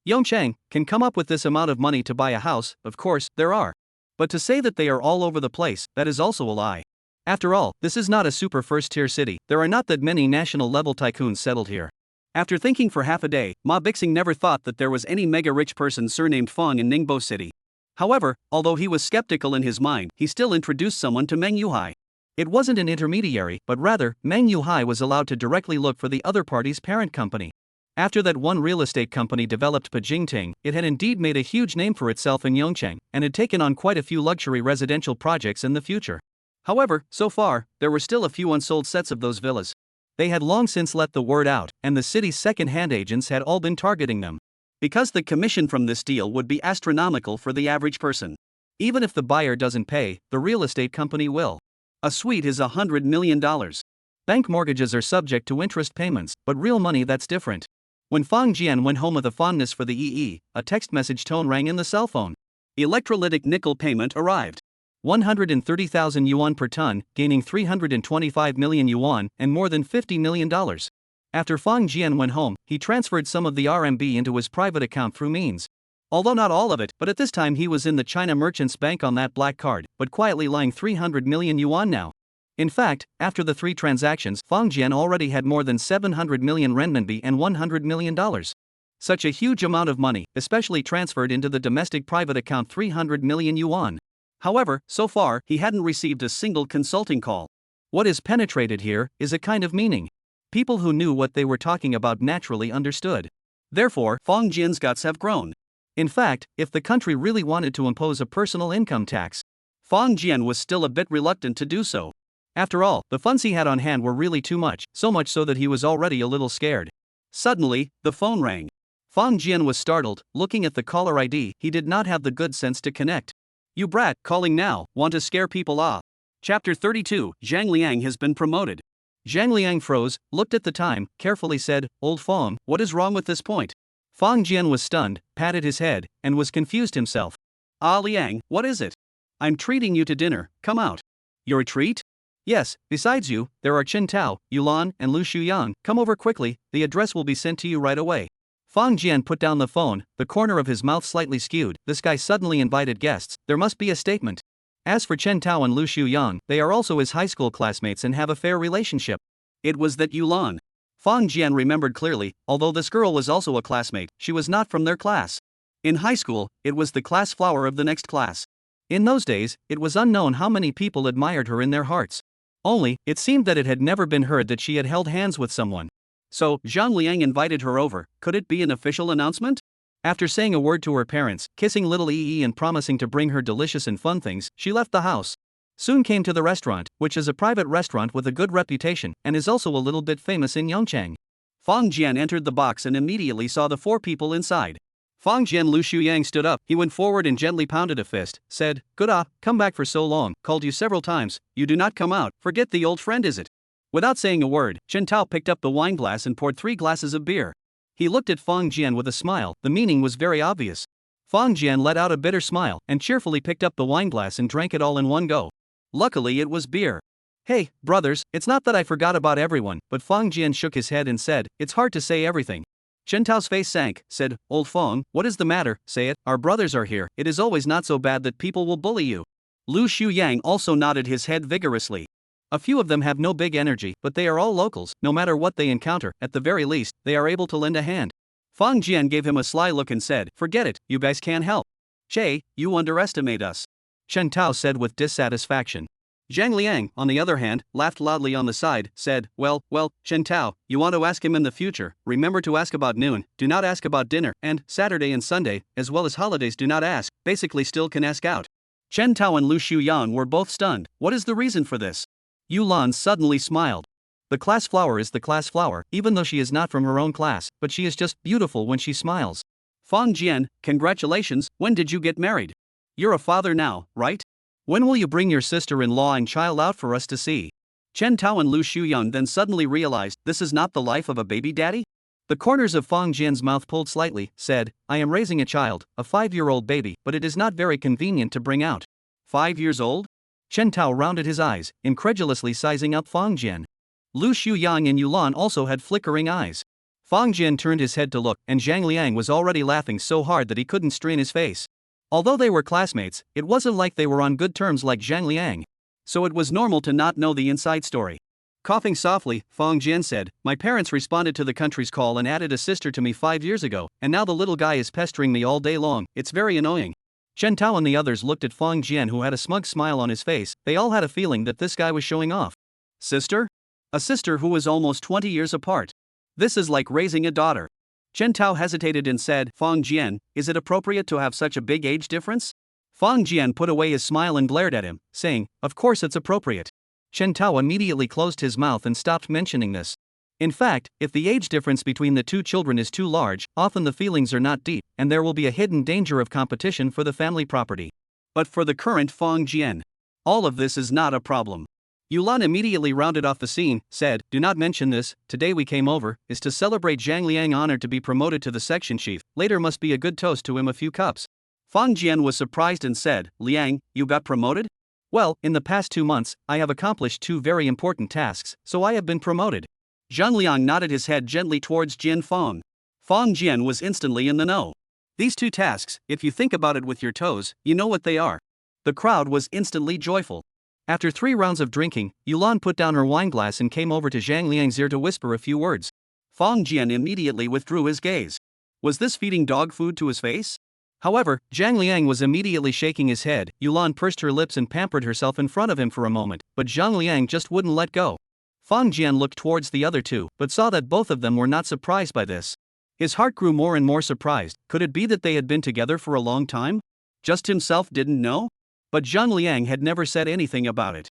Yongchang can come up with this amount of money to buy a house, of course, there are. But to say that they are all over the place, that is also a lie. After all, this is not a super first-tier city, there are not that many national-level tycoons settled here. After thinking for half a day, Ma Bixing never thought that there was any mega-rich person surnamed Fang in Ningbo City. However, although he was skeptical in his mind, he still introduced someone to Meng Yuhai. It wasn't an intermediary, but rather, Meng Yuhai was allowed to directly look for the other party's parent company. After that one real estate company developed Pajingting, it had indeed made a huge name for itself in Yongchang, and had taken on quite a few luxury residential projects in the future. However, so far, there were still a few unsold sets of those villas. They had long since let the word out, and the city's second-hand agents had all been targeting them. Because the commission from this deal would be astronomical for the average person. Even if the buyer doesn't pay, the real estate company will. A suite is $100 million. Bank mortgages are subject to interest payments, but real money that's different. When Fang Jian went home with a fondness for the EE, a text message tone rang in the cell phone. Electrolytic nickel payment arrived. 130,000 yuan per ton, gaining 325 million yuan and more than $50 million. After Fang Jian went home, he transferred some of the RMB into his private account through means. Although not all of it, but at this time he was in the China Merchants Bank on that black card, but quietly lying 300 million yuan now. In fact, after the 3 transactions, Fang Jian already had more than 700 million renminbi and $100 million. Such a huge amount of money, especially transferred into the domestic private account 300 million yuan. However, so far, he hadn't received a single consulting call. What is penetrated here is a kind of meaning. People who knew what they were talking about naturally understood. Therefore, Fang Jian's guts have grown. In fact, if the country really wanted to impose a personal income tax, Fang Jian was still a bit reluctant to do so. After all, the funds he had on hand were really too much, so much so that he was already a little scared. Suddenly, the phone rang. Fang Jian was startled. Looking at the caller ID, he did not have the good sense to connect. "You brat, calling now, want to scare people ah." Chapter 32, Zhang Liang has been promoted. Zhang Liang froze, looked at the time, carefully said, "Old Fang, what is wrong with this point?" Fang Jian was stunned, patted his head, and was confused himself. "Ah Liang, what is it?" "I'm treating you to dinner, come out." "Your treat?" "Yes, besides you, there are Chen Tao, Yulan, and Lu Shuyang. Come over quickly, the address will be sent to you right away." Fang Jian put down the phone, the corner of his mouth slightly skewed. This guy suddenly invited guests, there must be a statement. As for Chen Tao and Lu Shuyang, they are also his high school classmates and have a fair relationship. It was that Yulan. Fang Jian remembered clearly, although this girl was also a classmate, she was not from their class. In high school, it was the class flower of the next class. In those days, it was unknown how many people admired her in their hearts. Only, it seemed that it had never been heard that she had held hands with someone. So, Zhang Liang invited her over. Could it be an official announcement? After saying a word to her parents, kissing little Yi and promising to bring her delicious and fun things, she left the house. Soon came to the restaurant, which is a private restaurant with a good reputation, and is also a little bit famous in Yongchang. Fang Jian entered the box and immediately saw the 4 people inside. Fang Jian Lu Shuyang stood up, he went forward and gently pounded a fist, said, "Good come back for so long, called you several times, you do not come out, forget the old friend is it?" Without saying a word, Chen Tao picked up the wine glass and poured 3 glasses of beer. He looked at Fang Jian with a smile, the meaning was very obvious. Fang Jian let out a bitter smile, and cheerfully picked up the wine glass and drank it all in one go. Luckily it was beer. "Hey, brothers, it's not that I forgot about everyone," but Fang Jian shook his head and said, "It's hard to say everything." Chen Tao's face sank, said, "Old Fang, what is the matter, say it, our brothers are here, it is always not so bad that people will bully you." Lu Shuyang also nodded his head vigorously. A few of them have no big energy, but they are all locals, no matter what they encounter, at the very least, they are able to lend a hand. Fang Jian gave him a sly look and said, "Forget it, you guys can't help. Che, you underestimate us." Chen Tao said with dissatisfaction. Zhang Liang, on the other hand, laughed loudly on the side, said, well, Chen Tao, you want to ask him in the future, remember to ask about noon, do not ask about dinner, and Saturday and Sunday, as well as holidays do not ask, basically still can ask out. Chen Tao and Lu Shuyang were both stunned. What is the reason for this? Yulan suddenly smiled. The class flower is the class flower, even though she is not from her own class, but she is just beautiful when she smiles. Fang Jian, congratulations, when did you get married? You're a father now, right? When will you bring your sister-in-law and child out for us to see? Chen Tao and Lu Shuyang then suddenly realized this is not the life of a baby daddy? The corners of Fang Jian's mouth pulled slightly, said, I am raising a child, a 5-year-old baby, but it is not very convenient to bring out. 5 years old? Chen Tao rounded his eyes, incredulously sizing up Fang Jian. Lu Shuyang and Yulan also had flickering eyes. Fang Jian turned his head to look, and Zhang Liang was already laughing so hard that he couldn't strain his face. Although they were classmates, it wasn't like they were on good terms like Zhang Liang. So it was normal to not know the inside story. Coughing softly, Fang Jian said, my parents responded to the country's call and added a sister to me 5 years ago, and now the little guy is pestering me all day long, it's very annoying. Chen Tao and the others looked at Fang Jian, who had a smug smile on his face. They all had a feeling that this guy was showing off. Sister? A sister who was almost 20 years apart. This is like raising a daughter. Chen Tao hesitated and said, Fang Jian, is it appropriate to have such a big age difference? Fang Jian put away his smile and glared at him, saying, of course it's appropriate. Chen Tao immediately closed his mouth and stopped mentioning this. In fact, if the age difference between the two children is too large, often the feelings are not deep, and there will be a hidden danger of competition for the family property. But for the current Fang Jian, all of this is not a problem. Yulan immediately rounded off the scene, said, do not mention this, today we came over, is to celebrate Zhang Liang honored to be promoted to the section chief, later must be a good toast to him a few cups. Fang Jian was surprised and said, Liang, you got promoted? Well, in the past 2 months, I have accomplished two very important tasks, so I have been promoted. Zhang Liang nodded his head gently towards Jian Feng. Feng Jian was instantly in the know. These two tasks, if you think about it with your toes, you know what they are. The crowd was instantly joyful. After 3 rounds of drinking, Yulan put down her wineglass and came over to Zhang Liang's ear to whisper a few words. Feng Jian immediately withdrew his gaze. Was this feeding dog food to his face? However, Zhang Liang was immediately shaking his head. Yulan pursed her lips and pampered herself in front of him for a moment, but Zhang Liang just wouldn't let go. Feng Jian looked towards the other two, but saw that both of them were not surprised by this. His heart grew more and more surprised. Could it be that they had been together for a long time? Just himself didn't know? But Zhang Liang had never said anything about it.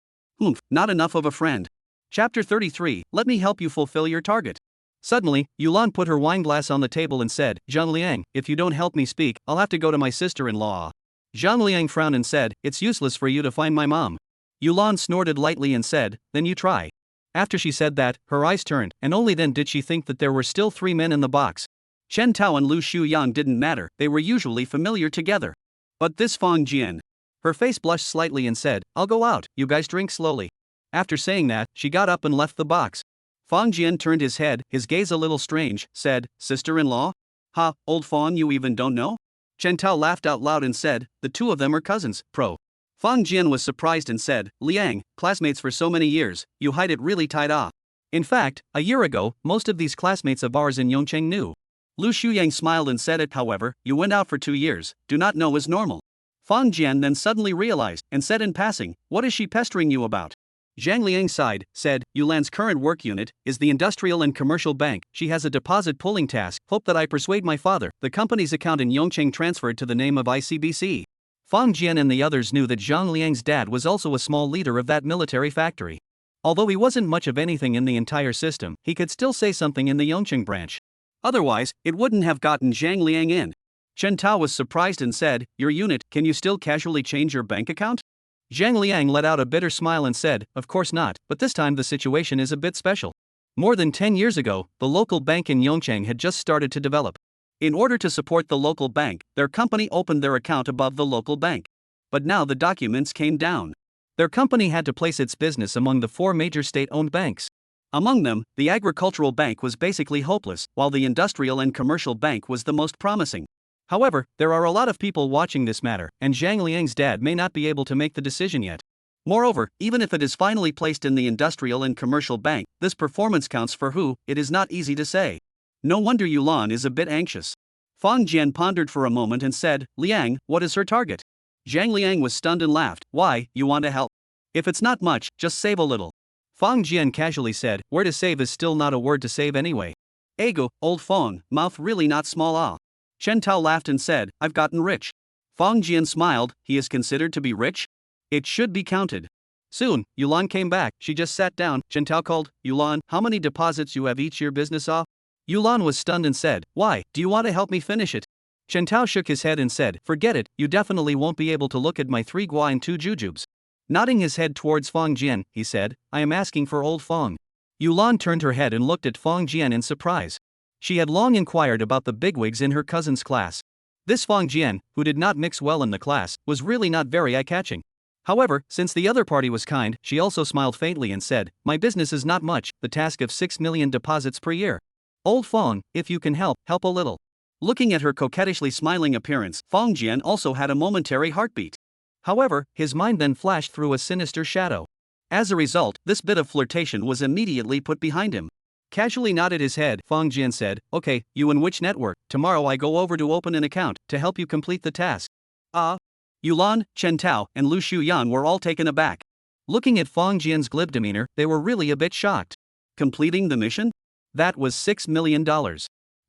Not enough of a friend. Chapter 33, Let me help you fulfill your target. Suddenly, Yulan put her wineglass on the table and said, Zhang Liang, if you don't help me speak, I'll have to go to my sister-in-law. Zhang Liang frowned and said, it's useless for you to find my mom. Yulan snorted lightly and said, then you try. After she said that, her eyes turned, and only then did she think that there were still 3 men in the box. Chen Tao and Lu Shuyang didn't matter, they were usually familiar together. But this Feng Jian. Her face blushed slightly and said, I'll go out, you guys drink slowly. After saying that, she got up and left the box. Feng Jian turned his head, his gaze a little strange, said, sister-in-law? Ha, old Feng, you even don't know? Chen Tao laughed out loud and said, the two of them are cousins, pro. Feng Jian was surprised and said, Liang, classmates for so many years, you hide it really tight off. In fact, a year ago, most of these classmates of ours in Yongcheng knew. Lu Shuyang smiled and said it, however, you went out for 2 years, do not know is normal. Feng Jian then suddenly realized, and said in passing, what is she pestering you about? Zhang Liang sighed, said, Yulan's current work unit is the Industrial and Commercial Bank. She has a deposit pulling task. Hope that I persuade my father. The company's account in Yongcheng transferred to the name of ICBC. Feng Jian and the others knew that Zhang Liang's dad was also a small leader of that military factory. Although he wasn't much of anything in the entire system, he could still say something in the Yongcheng branch. Otherwise, it wouldn't have gotten Zhang Liang in. Chen Tao was surprised and said, your unit, can you still casually change your bank account? Zhang Liang let out a bitter smile and said, of course not, but this time the situation is a bit special. More than 10 years ago, the local bank in Yongcheng had just started to develop. In order to support the local bank, their company opened their account above the local bank. But now the documents came down. Their company had to place its business among the 4 major state-owned banks. Among them, the agricultural bank was basically hopeless, while the industrial and commercial bank was the most promising. However, there are a lot of people watching this matter, and Zhang Liang's dad may not be able to make the decision yet. Moreover, even if it is finally placed in the industrial and commercial bank, this performance counts for who, it is not easy to say. No wonder Yulan is a bit anxious. Feng Jian pondered for a moment and said, Liang, what is her target? Zhang Liang was stunned and laughed, why, you want to help? If it's not much, just save a little. Feng Jian casually said, where to save is still not a word to save anyway. Ego, old Feng, mouth really not small ah. Chen Tao laughed and said, I've gotten rich. Feng Jian smiled, he is considered to be rich? It should be counted. Soon, Yulan came back, she just sat down. Chen Tao called, Yulan, how many deposits you have each year business off? Yulan was stunned and said, why, do you want to help me finish it? Chen Tao shook his head and said, forget it, you definitely won't be able to look at my 3 gua and 2 jujubes. Nodding his head towards Feng Jian, he said, I am asking for old Feng. Yulan turned her head and looked at Feng Jian in surprise. She had long inquired about the bigwigs in her cousin's class. This Feng Jian, who did not mix well in the class, was really not very eye-catching. However, since the other party was kind, she also smiled faintly and said, my business is not much, the task of 6 million deposits per year. Old Feng, if you can help a little. Looking at her coquettishly smiling appearance, Feng Jian also had a momentary heartbeat. However, his mind then flashed through a sinister shadow. As a result, this bit of flirtation was immediately put behind him. Casually nodded his head, Feng Jian said, okay, you in which network? Tomorrow I go over to open an account, to help you complete the task. Yulan, Chen Tao, and Lu Shuyang were all taken aback. Looking at Feng Jian's glib demeanor, they were really a bit shocked. Completing the mission? That was $6 million.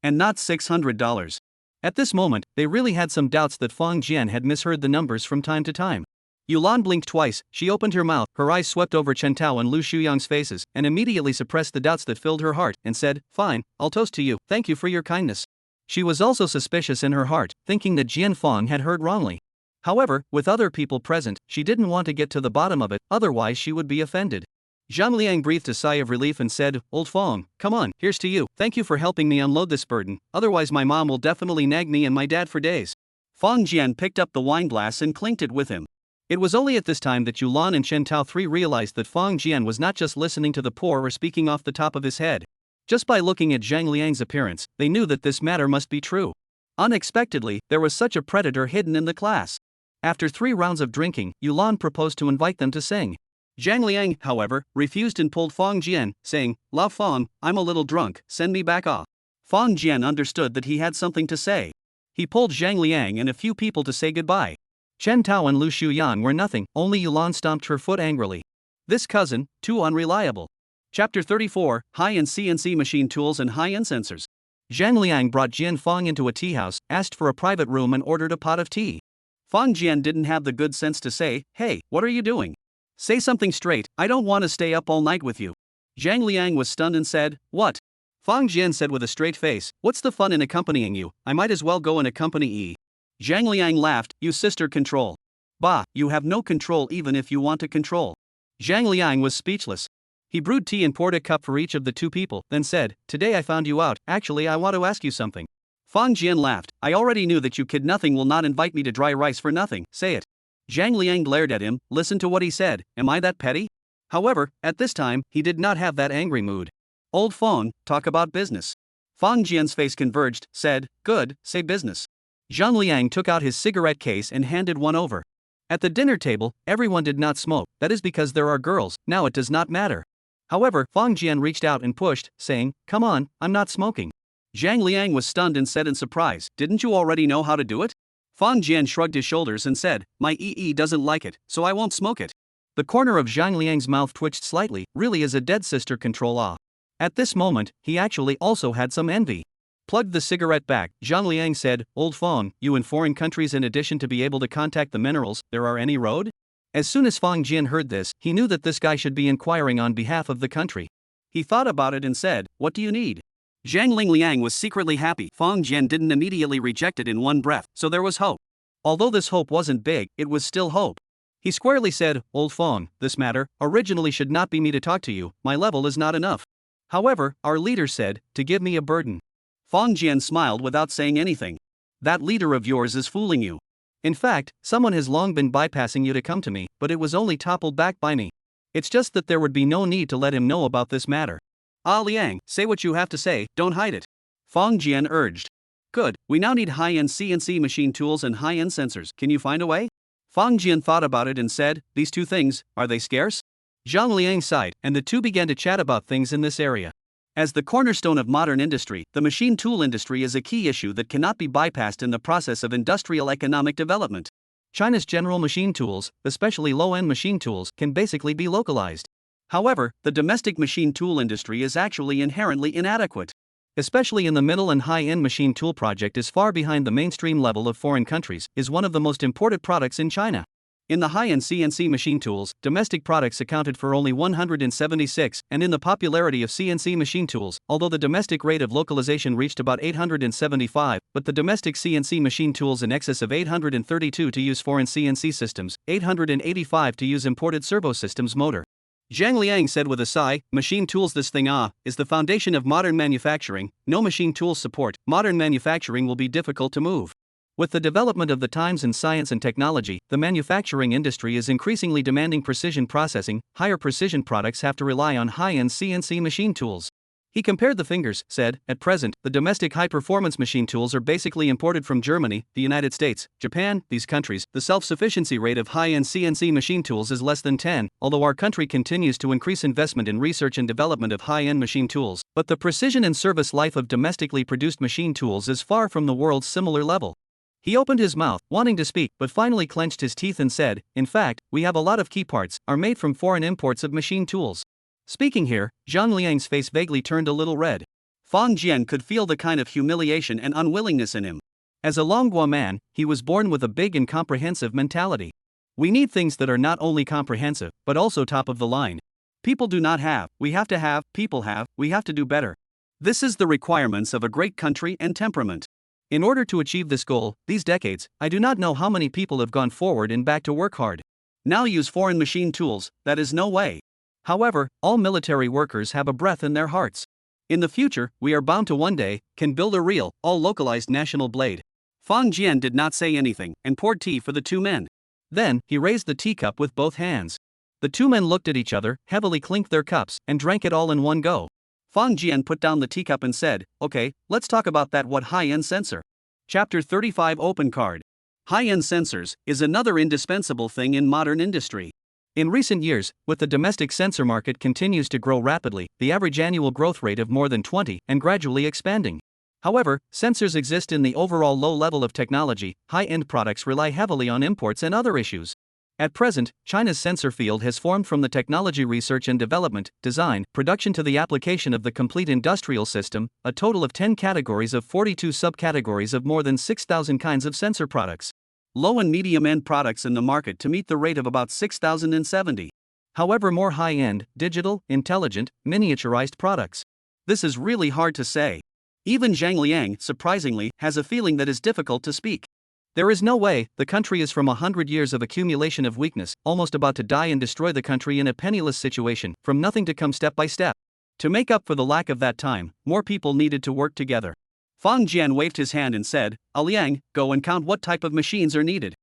And not $600. At this moment, they really had some doubts that Feng Jian had misheard the numbers from time to time. Yulan blinked twice, she opened her mouth, her eyes swept over Chen Tao and Lu Shuyang's faces, and immediately suppressed the doubts that filled her heart, and said, fine, I'll toast to you, thank you for your kindness. She was also suspicious in her heart, thinking that Jian Feng had heard wrongly. However, with other people present, she didn't want to get to the bottom of it, otherwise she would be offended. Zhang Liang breathed a sigh of relief and said, old Feng, come on, here's to you, thank you for helping me unload this burden, otherwise my mom will definitely nag me and my dad for days. Feng Jian picked up the wineglass and clinked it with him. It was only at this time that Yulan and Chen Tao 3 realized that Fang Jian was not just listening to the poor or speaking off the top of his head. Just by looking at Zhang Liang's appearance, they knew that this matter must be true. Unexpectedly, there was such a predator hidden in the class. After 3 rounds of drinking, Yulan proposed to invite them to sing. Zhang Liang, however, refused and pulled Fang Jian, saying, "La Fang, I'm a little drunk, send me back off." Fang Jian understood that he had something to say. He pulled Zhang Liang and a few people to say goodbye. Chen Tao and Lu Shuyan were nothing, only Yulan stomped her foot angrily. This cousin, too unreliable. Chapter 34, High-End CNC Machine Tools and High-End Sensors. Zhang Liang brought Jian Fang into a tea house, asked for a private room and ordered a pot of tea. Fang Jian didn't have the good sense to say, "Hey, what are you doing? Say something straight, I don't want to stay up all night with you." Zhang Liang was stunned and said, "What?" Fang Jian said with a straight face, "What's the fun in accompanying you? I might as well go and accompany E." Zhang Liang laughed, "You sister control. Bah, you have no control even if you want to control." Zhang Liang was speechless. He brewed tea and poured a cup for each of the 2 people, then said, "Today I found you out, actually I want to ask you something." Fang Jian laughed, "I already knew that you kid nothing will not invite me to dry rice for nothing, say it." Zhang Liang glared at him, "Listen to what he said, am I that petty?" However, at this time, he did not have that angry mood. "Old Fang, talk about business." Fang Jian's face converged, said, "Good, say business." Zhang Liang took out his cigarette case and handed one over. At the dinner table, everyone did not smoke, that is because there are girls, now it does not matter. However, Fang Jian reached out and pushed, saying, "Come on, I'm not smoking." Zhang Liang was stunned and said in surprise, "Didn't you already know how to do it?" Fang Jian shrugged his shoulders and said, "My EE doesn't like it, so I won't smoke it." The corner of Zhang Liang's mouth twitched slightly, really is a dead sister control off. At this moment, he actually also had some envy. Plugged the cigarette back, Zhang Liang said, "Old Fang, you in foreign countries in addition to be able to contact the minerals, there are any road?" As soon as Fang Jian heard this, he knew that this guy should be inquiring on behalf of the country. He thought about it and said, "What do you need?" Zhang Liang was secretly happy Fang Jian didn't immediately reject it in one breath, so there was hope. Although this hope wasn't big, it was still hope. He squarely said, "Old Fang, this matter originally should not be me to talk to you, my level is not enough. However, our leader said, to give me a burden." Fang Jian smiled without saying anything. "That leader of yours is fooling you. In fact, someone has long been bypassing you to come to me, but it was only toppled back by me. It's just that there would be no need to let him know about this matter." "Ah Liang, say what you have to say, don't hide it." Fang Jian urged. "Good, we now need high-end CNC machine tools and high-end sensors, can you find a way?" Fang Jian thought about it and said, "These 2 things, are they scarce?" Zhang Liang sighed, and the 2 began to chat about things in this area. As the cornerstone of modern industry, the machine tool industry is a key issue that cannot be bypassed in the process of industrial economic development. China's general machine tools, especially low-end machine tools, can basically be localized. However, the domestic machine tool industry is actually inherently inadequate. Especially in the middle and high-end machine tool project is far behind the mainstream level of foreign countries, is one of the most imported products in China. In the high-end CNC machine tools, domestic products accounted for only 176, and in the popularity of CNC machine tools, although the domestic rate of localization reached about 875, but the domestic CNC machine tools in excess of 832 to use foreign CNC systems, 885 to use imported servo systems motor. Zhang Liang said with a sigh, "Machine tools, this thing is the foundation of modern manufacturing. No machine tools support, modern manufacturing will be difficult to move." With the development of the times in science and technology, the manufacturing industry is increasingly demanding precision processing. Higher precision products have to rely on high-end CNC machine tools. He compared the fingers, said, "At present, the domestic high-performance machine tools are basically imported from Germany, the United States, Japan, these countries. The self-sufficiency rate of high-end CNC machine tools is less than 10, although our country continues to increase investment in research and development of high-end machine tools, but the precision and service life of domestically produced machine tools is far from the world's similar level." He opened his mouth, wanting to speak, but finally clenched his teeth and said, "In fact, we have a lot of key parts, are made from foreign imports of machine tools." Speaking here, Zhang Liang's face vaguely turned a little red. Fang Jian could feel the kind of humiliation and unwillingness in him. As a Longhua man, he was born with a big and comprehensive mentality. We need things that are not only comprehensive, but also top of the line. People do not have, we have to have, people have, we have to do better. This is the requirements of a great country and temperament. In order to achieve this goal, these decades, I do not know how many people have gone forward and back to work hard. Now use foreign machine tools, that is no way. However, all military workers have a breath in their hearts. In the future, we are bound to one day, can build a real, all localized national blade. Fang Jian did not say anything, and poured tea for the 2 men. Then, he raised the teacup with both hands. The two men looked at each other, heavily clinked their cups, and drank it all in one go. Fang Jian put down the teacup and said, "Okay, let's talk about that high-end sensor." Chapter 35 Open Card. High-end sensors is another indispensable thing in modern industry. In recent years, with the domestic sensor market continues to grow rapidly, the average annual growth rate of more than 20 and gradually expanding. However, sensors exist in the overall low level of technology. High-end products rely heavily on imports and other issues. At present, China's sensor field has formed from the technology research and development, design, production to the application of the complete industrial system, a total of 10 categories of 42 subcategories of more than 6,000 kinds of sensor products. Low and medium-end products in the market to meet the rate of about 6,070. However, more high-end, digital, intelligent, miniaturized products. This is really hard to say. Even Zhang Liang, surprisingly, has a feeling that is difficult to speak. There is no way. The country is from 100 years of accumulation of weakness, almost about to die and destroy the country in a penniless situation, from nothing to come step by step. To make up for the lack of that time, more people needed to work together. Fang Jian waved his hand and said, "Liang, go and count what type of machines are needed."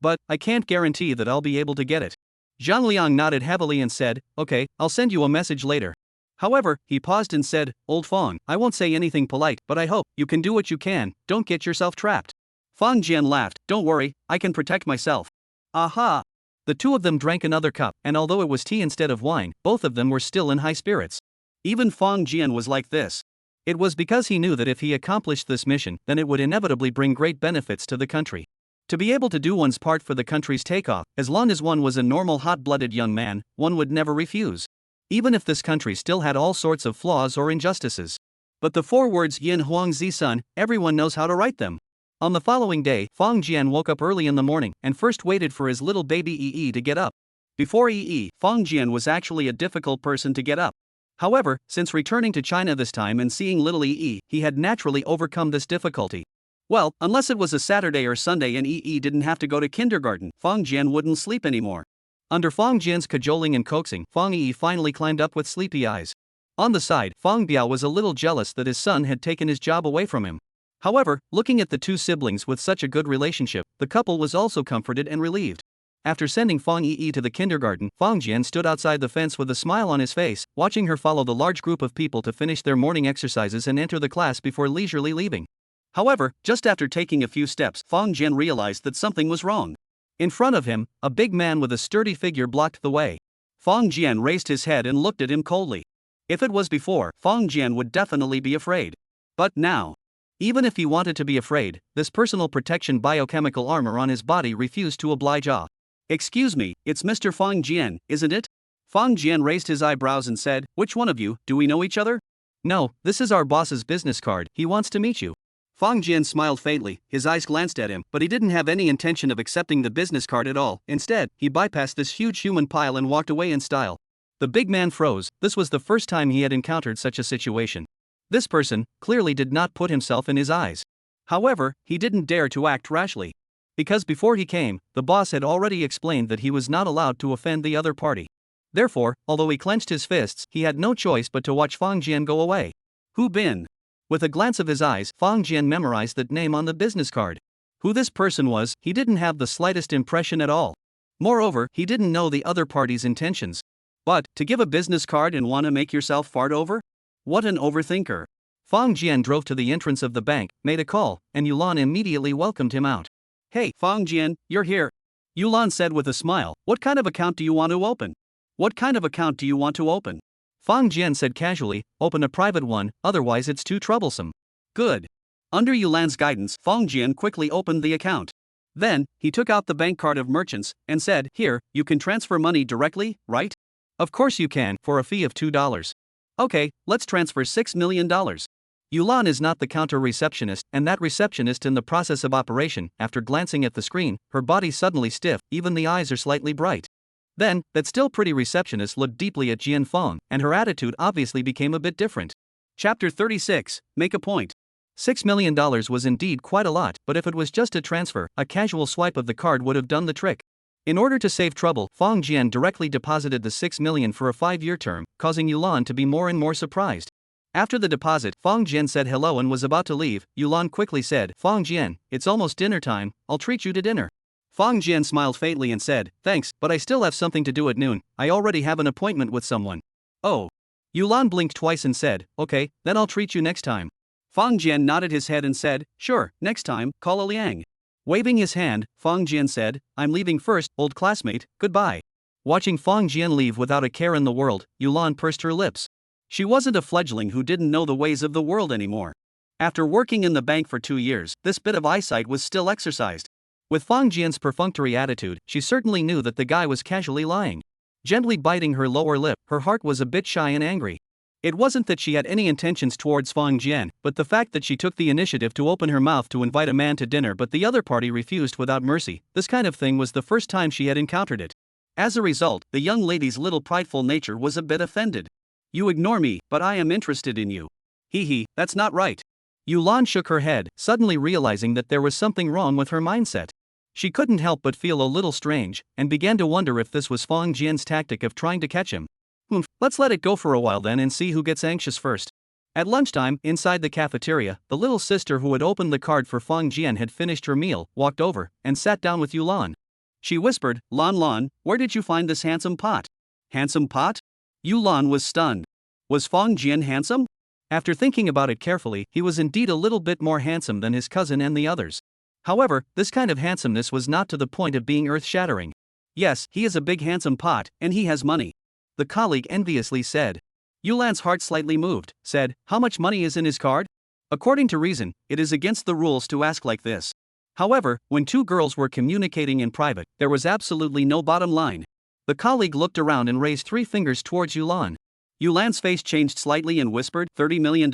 But I can't guarantee that I'll be able to get it. Zhang Liang nodded heavily and said, "Okay, I'll send you a message later." However, he paused and said, "Old Fang, I won't say anything polite, but I hope you can do what you can, don't get yourself trapped." Fang Jian laughed, "Don't worry, I can protect myself." Aha! The two of them drank another cup, and although it was tea instead of wine, both of them were still in high spirits. Even Fang Jian was like this. It was because he knew that if he accomplished this mission, then it would inevitably bring great benefits to the country. To be able to do one's part for the country's takeoff, as long as one was a normal hot-blooded young man, one would never refuse. Even if this country still had all sorts of flaws or injustices. But the 4 words Yin Huang Zi Sun, everyone knows how to write them. On the following day, Fang Jian woke up early in the morning and first waited for his little baby Yi to get up. Before Yi, Fang Jian was actually a difficult person to get up. However, since returning to China this time and seeing little Yi, he had naturally overcome this difficulty. Well, unless it was a Saturday or Sunday and Yi didn't have to go to kindergarten, Fang Jian wouldn't sleep anymore. Under Fang Jian's cajoling and coaxing, Fang Yi finally climbed up with sleepy eyes. On the side, Fang Biao was a little jealous that his son had taken his job away from him. However, looking at the two siblings with such a good relationship, the couple was also comforted and relieved. After sending Fang Yi to the kindergarten, Fang Jian stood outside the fence with a smile on his face, watching her follow the large group of people to finish their morning exercises and enter the class before leisurely leaving. However, just after taking a few steps, Fang Jian realized that something was wrong. In front of him, a big man with a sturdy figure blocked the way. Fang Jian raised his head and looked at him coldly. If it was before, Fang Jian would definitely be afraid. But now, even if he wanted to be afraid, this personal protection biochemical armor on his body refused to oblige awe. "Excuse me, it's Mr. Fang Jian, isn't it?" Fang Jian raised his eyebrows and said, "Which one of you, do we know each other?" "No, this is our boss's business card, he wants to meet you." Fang Jian smiled faintly, his eyes glanced at him, but he didn't have any intention of accepting the business card at all. Instead, he bypassed this huge human pile and walked away in style. The big man froze. This was the first time he had encountered such a situation. This person clearly did not put himself in his eyes. However, he didn't dare to act rashly. Because before he came, the boss had already explained that he was not allowed to offend the other party. Therefore, although he clenched his fists, he had no choice but to watch Fang Jian go away. Who bin? With a glance of his eyes, Fang Jian memorized that name on the business card. Who this person was, he didn't have the slightest impression at all. Moreover, he didn't know the other party's intentions. But, to give a business card and wanna make yourself fart over? What an overthinker. Fang Jian drove to the entrance of the bank, made a call, and Yulan immediately welcomed him out. "Hey, Fang Jian, you're here." Yulan said with a smile, "What kind of account do you want to open?" "What kind of account do you want to open?" Fang Jian said casually, "Open a private one, otherwise it's too troublesome." Good. Under Yulan's guidance, Fang Jian quickly opened the account. Then, he took out the bank card of merchants, and said, "Here, you can transfer money directly, right?" "Of course you can, for a fee of $2. "Okay, let's transfer $6 million. Yulan is not the counter receptionist, and that receptionist in the process of operation. After glancing at the screen, her body suddenly stiff, even the eyes are slightly bright. Then, that still pretty receptionist looked deeply at Jian Feng, and her attitude obviously became a bit different. Chapter 36, Make a Point. $6 million was indeed quite a lot, but if it was just a transfer, a casual swipe of the card would have done the trick. In order to save trouble, Fang Jian directly deposited the $6 million for a 5-year term, causing Yulan to be more and more surprised. After the deposit, Fang Jian said hello and was about to leave. Yulan quickly said, "Fang Jian, it's almost dinner time, I'll treat you to dinner." Fang Jian smiled faintly and said, thanks, but I still have something to do at noon. I already have an appointment with someone. Oh. Yulan blinked twice and said, okay, then I'll treat you next time. Fang Jian nodded his head and said, sure, next time, call a Liang. Waving his hand, Fang Jian said, I'm leaving first, old classmate, goodbye. Watching Fang Jian leave without a care in the world, Yulan pursed her lips. She wasn't a fledgling who didn't know the ways of the world anymore. After working in the bank for 2 years, this bit of eyesight was still exercised. With Fang Jian's perfunctory attitude, she certainly knew that the guy was casually lying. Gently biting her lower lip, her heart was a bit shy and angry. It wasn't that she had any intentions towards Fang Jian, but the fact that she took the initiative to open her mouth to invite a man to dinner but the other party refused without mercy, this kind of thing was the first time she had encountered it. As a result, the young lady's little prideful nature was a bit offended. You ignore me, but I am interested in you. Hee, that's not right. Yulan shook her head, suddenly realizing that there was something wrong with her mindset. She couldn't help but feel a little strange, and began to wonder if this was Fang Jian's tactic of trying to catch him. Let's let it go for a while then and see who gets anxious first. At lunchtime, inside the cafeteria, the little sister who had opened the card for Fang Jian had finished her meal, walked over, and sat down with Yulan. She whispered, Lan, where did you find this handsome pot? Handsome pot? Yulan was stunned. Was Fang Jian handsome? After thinking about it carefully, he was indeed a little bit more handsome than his cousin and the others. However, this kind of handsomeness was not to the point of being earth-shattering. Yes, he is a big handsome pot, and he has money. The colleague enviously said. Yulan's heart slightly moved, said, how much money is in his card? According to reason, it is against the rules to ask like this. However, when two girls were communicating in private, there was absolutely no bottom line. The colleague looked around and raised 3 fingers towards Yulan. Yulan's face changed slightly and whispered, $30 million?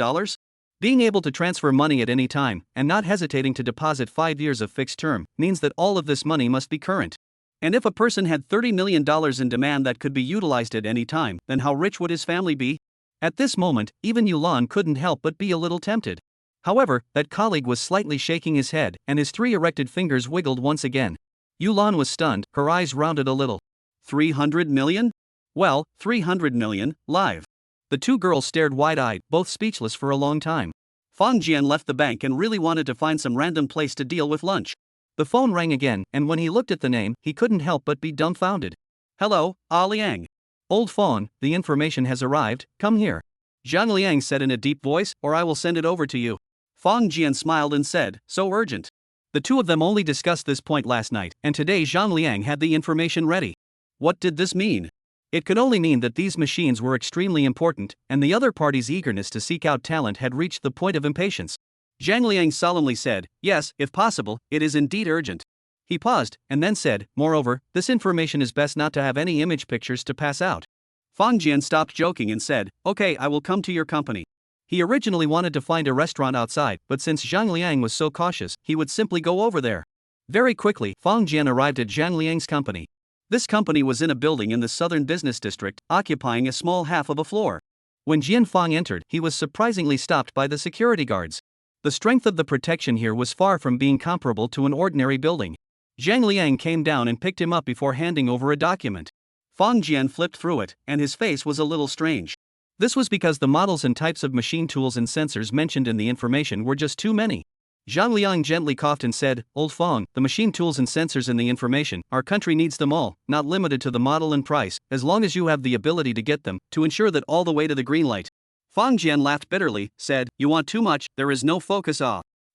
Being able to transfer money at any time, and not hesitating to deposit 5 years of fixed term, means that all of this money must be current. And if a person had $30 million in demand that could be utilized at any time, then how rich would his family be? At this moment, even Yulan couldn't help but be a little tempted. However, that colleague was slightly shaking his head, and his 3 erected fingers wiggled once again. Yulan was stunned, her eyes rounded a little. 300 million? Well, 300 million, live. The 2 girls stared wide-eyed, both speechless for a long time. Fang Jian left the bank and really wanted to find some random place to deal with lunch. The phone rang again, and when he looked at the name, he couldn't help but be dumbfounded. Hello, Liang. Old Fawn, the information has arrived, come here. Zhang Liang said in a deep voice, or I will send it over to you. Fang Jian smiled and said, so urgent. The 2 of them only discussed this point last night, and today Zhang Liang had the information ready. What did this mean? It could only mean that these machines were extremely important, and the other party's eagerness to seek out talent had reached the point of impatience. Zhang Liang solemnly said, yes, if possible, it is indeed urgent. He paused, and then said, moreover, this information is best not to have any image pictures to pass out. Fang Jian stopped joking and said, okay, I will come to your company. He originally wanted to find a restaurant outside, but since Zhang Liang was so cautious, he would simply go over there. Very quickly, Fang Jian arrived at Zhang Liang's company. This company was in a building in the southern business district, occupying a small half of a floor. When Jian Fang entered, he was surprisingly stopped by the security guards. The strength of the protection here was far from being comparable to an ordinary building. Zhang Liang came down and picked him up before handing over a document. Fang Jian flipped through it, and his face was a little strange. This was because the models and types of machine tools and sensors mentioned in the information were just too many. Zhang Liang gently coughed and said, Old Fang, the machine tools and sensors in the information, our country needs them all, not limited to the model and price, as long as you have the ability to get them, to ensure that all the way to the green light. Fang Jian laughed bitterly, said, you want too much, there is no focus.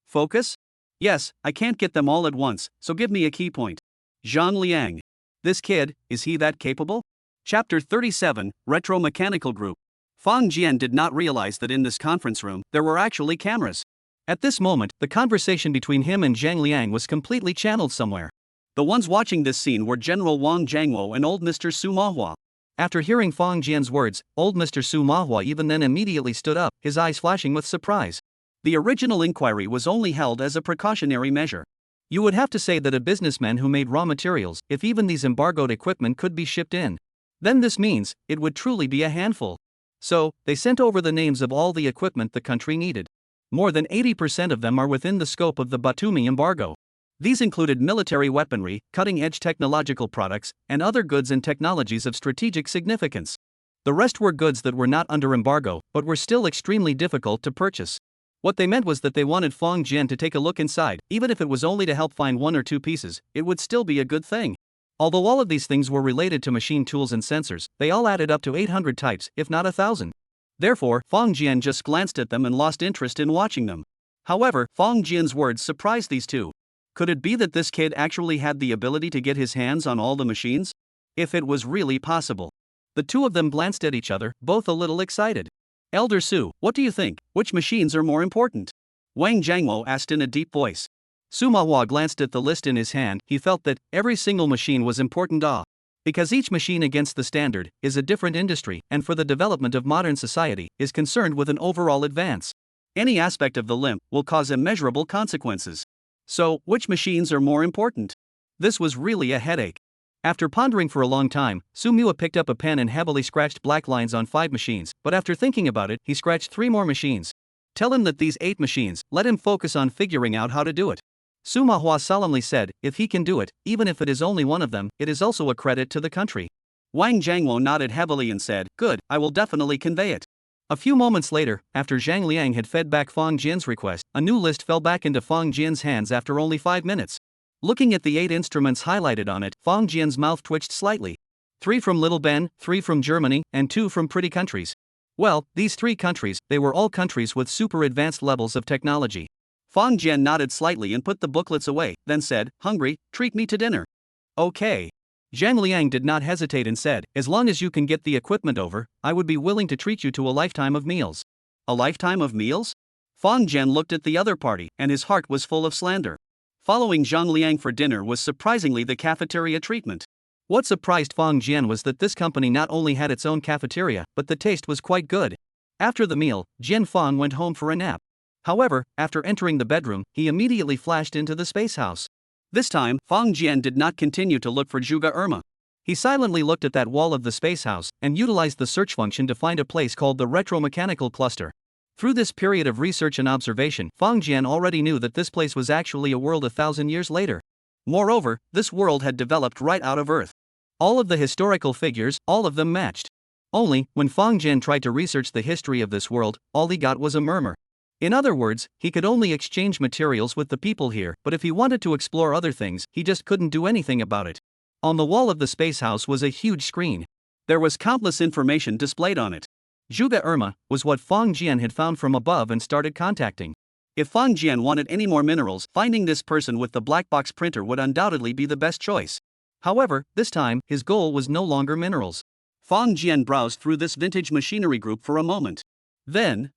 Focus? Yes, I can't get them all at once, so give me a key point. Zhang Liang. This kid, is he that capable? Chapter 37, Retro Mechanical Group. Fang Jian did not realize that in this conference room, there were actually cameras. At this moment, the conversation between him and Zhang Liang was completely channeled somewhere. The ones watching this scene were General Wang Jiangwo and old Mr. Su Manhwa. After hearing Fang Jian's words, old Mr. Su Manhwa even then immediately stood up, his eyes flashing with surprise. The original inquiry was only held as a precautionary measure. You would have to say that a businessman who made raw materials, if even these embargoed equipment could be shipped in, then this means, it would truly be a handful. So, they sent over the names of all the equipment the country needed. More than 80% of them are within the scope of the Batumi embargo. These included military weaponry, cutting-edge technological products, and other goods and technologies of strategic significance. The rest were goods that were not under embargo, but were still extremely difficult to purchase. What they meant was that they wanted Fang Jian to take a look inside, even if it was only to help find one or two pieces, it would still be a good thing. Although all of these things were related to machine tools and sensors, they all added up to 800 types, if not 1,000. Therefore, Fang Jian just glanced at them and lost interest in watching them. However, Fang Jian's words surprised these two. Could it be that this kid actually had the ability to get his hands on all the machines? If it was really possible. The two of them glanced at each other, both a little excited. Elder Su, what do you think? Which machines are more important? Wang Jiangmo asked in a deep voice. Su Manhwa glanced at the list in his hand. He felt that every single machine was important. Because each machine against the standard is a different industry, and for the development of modern society, is concerned with an overall advance. Any aspect of the limp will cause immeasurable consequences. So, which machines are more important? This was really a headache. After pondering for a long time, Su Mua picked up a pen and heavily scratched black lines on 5 machines, but after thinking about it, he scratched 3 more machines. Tell him that these 8 machines, let him focus on figuring out how to do it. Su Manhwa solemnly said, if he can do it, even if it is only one of them, it is also a credit to the country. Wang Jiangwo nodded heavily and said, good, I will definitely convey it. A few moments later, after Zhang Liang had fed back Fang Jian's request, a new list fell back into Fang Jian's hands after only 5 minutes. Looking at the 8 instruments highlighted on it, Fang Jian's mouth twitched slightly. 3 from Little Ben, 3 from Germany, and 2 from pretty countries. Well, these 3 countries, they were all countries with super advanced levels of technology. Fang Jian nodded slightly and put the booklets away, then said, hungry, treat me to dinner. Okay. Zhang Liang did not hesitate and said, as long as you can get the equipment over, I would be willing to treat you to a lifetime of meals. A lifetime of meals? Fang Jian looked at the other party, and his heart was full of slander. Following Zhang Liang for dinner was surprisingly the cafeteria treatment. What surprised Fang Jian was that this company not only had its own cafeteria, but the taste was quite good. After the meal, Jian Fang went home for a nap. However, after entering the bedroom, he immediately flashed into the space house. This time, Fang Jian did not continue to look for Zhuge Irma. He silently looked at that wall of the space house and utilized the search function to find a place called the retromechanical cluster. Through this period of research and observation, Fang Jian already knew that this place was actually a world 1,000 years later. Moreover, this world had developed right out of Earth. All of the historical figures, all of them matched. Only, when Fang Jian tried to research the history of this world, all he got was a murmur. In other words, he could only exchange materials with the people here, but if he wanted to explore other things, he just couldn't do anything about it. On the wall of the space house was a huge screen. There was countless information displayed on it. Zhuge Irma was what Fang Jian had found from above and started contacting. If Fang Jian wanted any more minerals, finding this person with the black box printer would undoubtedly be the best choice. However, this time, his goal was no longer minerals. Fang Jian browsed through this vintage machinery group for a moment. Then,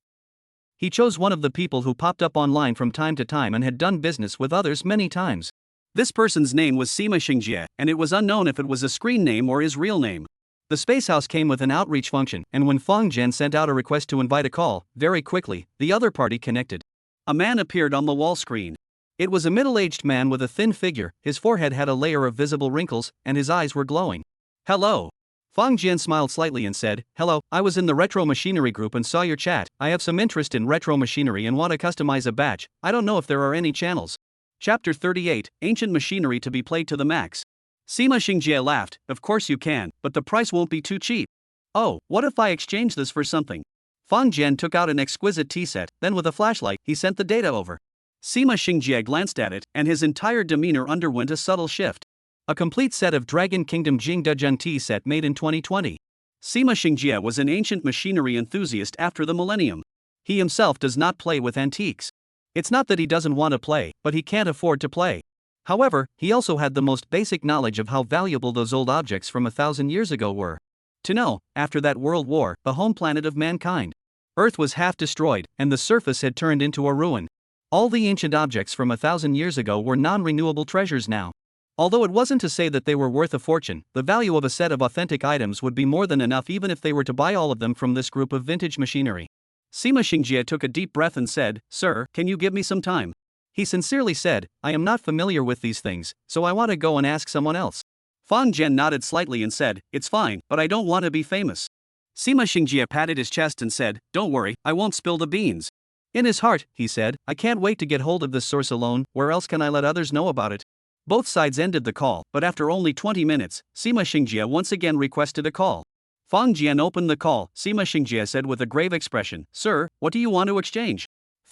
he chose one of the people who popped up online from time to time and had done business with others many times. This person's name was Sima Xingjie, and it was unknown if it was a screen name or his real name. The space house came with an outreach function, and when Fang Jian sent out a request to invite a call, very quickly, the other party connected. A man appeared on the wall screen. It was a middle-aged man with a thin figure, his forehead had a layer of visible wrinkles, and his eyes were glowing. Hello. Fang Jian smiled slightly and said, hello, I was in the retro machinery group and saw your chat. I have some interest in retro machinery and want to customize a batch. I don't know if there are any channels. Chapter 38, Ancient Machinery to be played to the max. Sima Xingjie laughed, of course you can, but the price won't be too cheap. Oh, what if I exchange this for something? Fang Jian took out an exquisite tea set, then with a flashlight, he sent the data over. Sima Xingjie glanced at it, and his entire demeanor underwent a subtle shift. A complete set of Dragon Kingdom Jingdezhen tea set made in 2020. Sima Xingjie was an ancient machinery enthusiast after the millennium. He himself does not play with antiques. It's not that he doesn't want to play, but he can't afford to play. However, he also had the most basic knowledge of how valuable those old objects from 1,000 years ago were. To know, after that world war, the home planet of mankind, Earth was half destroyed, and the surface had turned into a ruin. All the ancient objects from 1,000 years ago were non-renewable treasures now. Although it wasn't to say that they were worth a fortune, the value of a set of authentic items would be more than enough even if they were to buy all of them from this group of vintage machinery. Sima Xingjie took a deep breath and said, Sir, can you give me some time? He sincerely said, I am not familiar with these things, so I want to go and ask someone else. Fang Jian nodded slightly and said, it's fine, but I don't want to be famous. Sima Xingjie patted his chest and said, don't worry, I won't spill the beans. In his heart, he said, I can't wait to get hold of this source alone, where else can I let others know about it? Both sides ended the call, but after only 20 minutes, Sima Xingjie once again requested a call. Fang Jian opened the call. Sima Xingjie said with a grave expression, Sir, what do you want to exchange?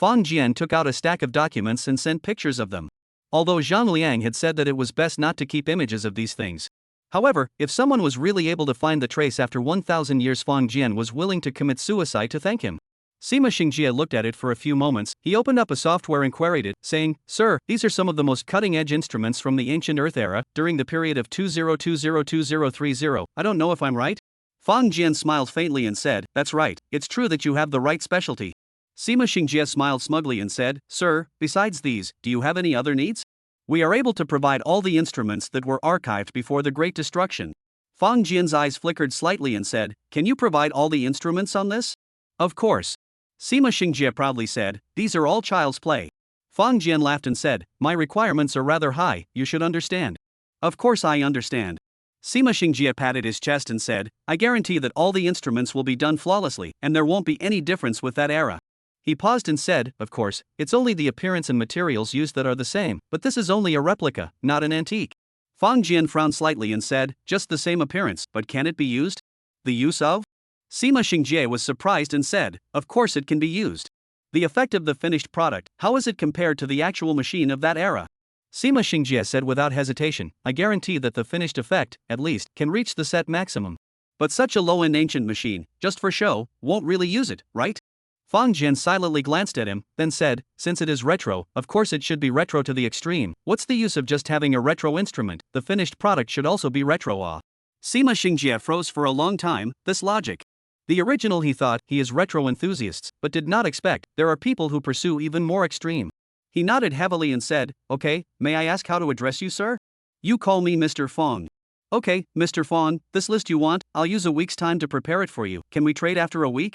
Fang Jian took out a stack of documents and sent pictures of them. Although Zhang Liang had said that it was best not to keep images of these things. However, if someone was really able to find the trace after 1,000 years, Fang Jian was willing to commit suicide to thank him. Sima Xingjie looked at it for a few moments. He opened up a software and queried it, saying, "Sir, these are some of the most cutting-edge instruments from the ancient Earth era, during the period of 2020-2030. I don't know if I'm right?" Fang Jian smiled faintly and said, "That's right, it's true that you have the right specialty." Sima Xingjie smiled smugly and said, "Sir, besides these, do you have any other needs? We are able to provide all the instruments that were archived before the Great Destruction." Fang Jian's eyes flickered slightly and said, "Can you provide all the instruments on this?" "Of course." Sima Xingjie proudly said, "These are all child's play." Fang Jian laughed and said, "My requirements are rather high, you should understand." "Of course I understand." Sima Xingjie patted his chest and said, "I guarantee that all the instruments will be done flawlessly, and there won't be any difference with that era." He paused and said, "Of course, it's only the appearance and materials used that are the same, but this is only a replica, not an antique." Fang Jian frowned slightly and said, "Just the same appearance, but can it be used?" "The use of?" Sima Xingjie was surprised and said, "Of course it can be used." "The effect of the finished product, how is it compared to the actual machine of that era?" Sima Xingjie said without hesitation, "I guarantee that the finished effect, at least, can reach the set maximum. But such a low-end ancient machine, just for show, won't really use it, right?" Fang Jian silently glanced at him, then said, "Since it is retro, of course it should be retro to the extreme. What's the use of just having a retro instrument? The finished product should also be retro." Sima Xingjie froze for a long time. This logic. The original, he thought, he is retro enthusiasts, but did not expect there are people who pursue even more extreme. He nodded heavily and said, "Okay, may I ask how to address you, sir?" "You call me Mr. Fong." "Okay, Mr. Fong, this list you want, I'll use a week's time to prepare it for you. Can we trade after a week?"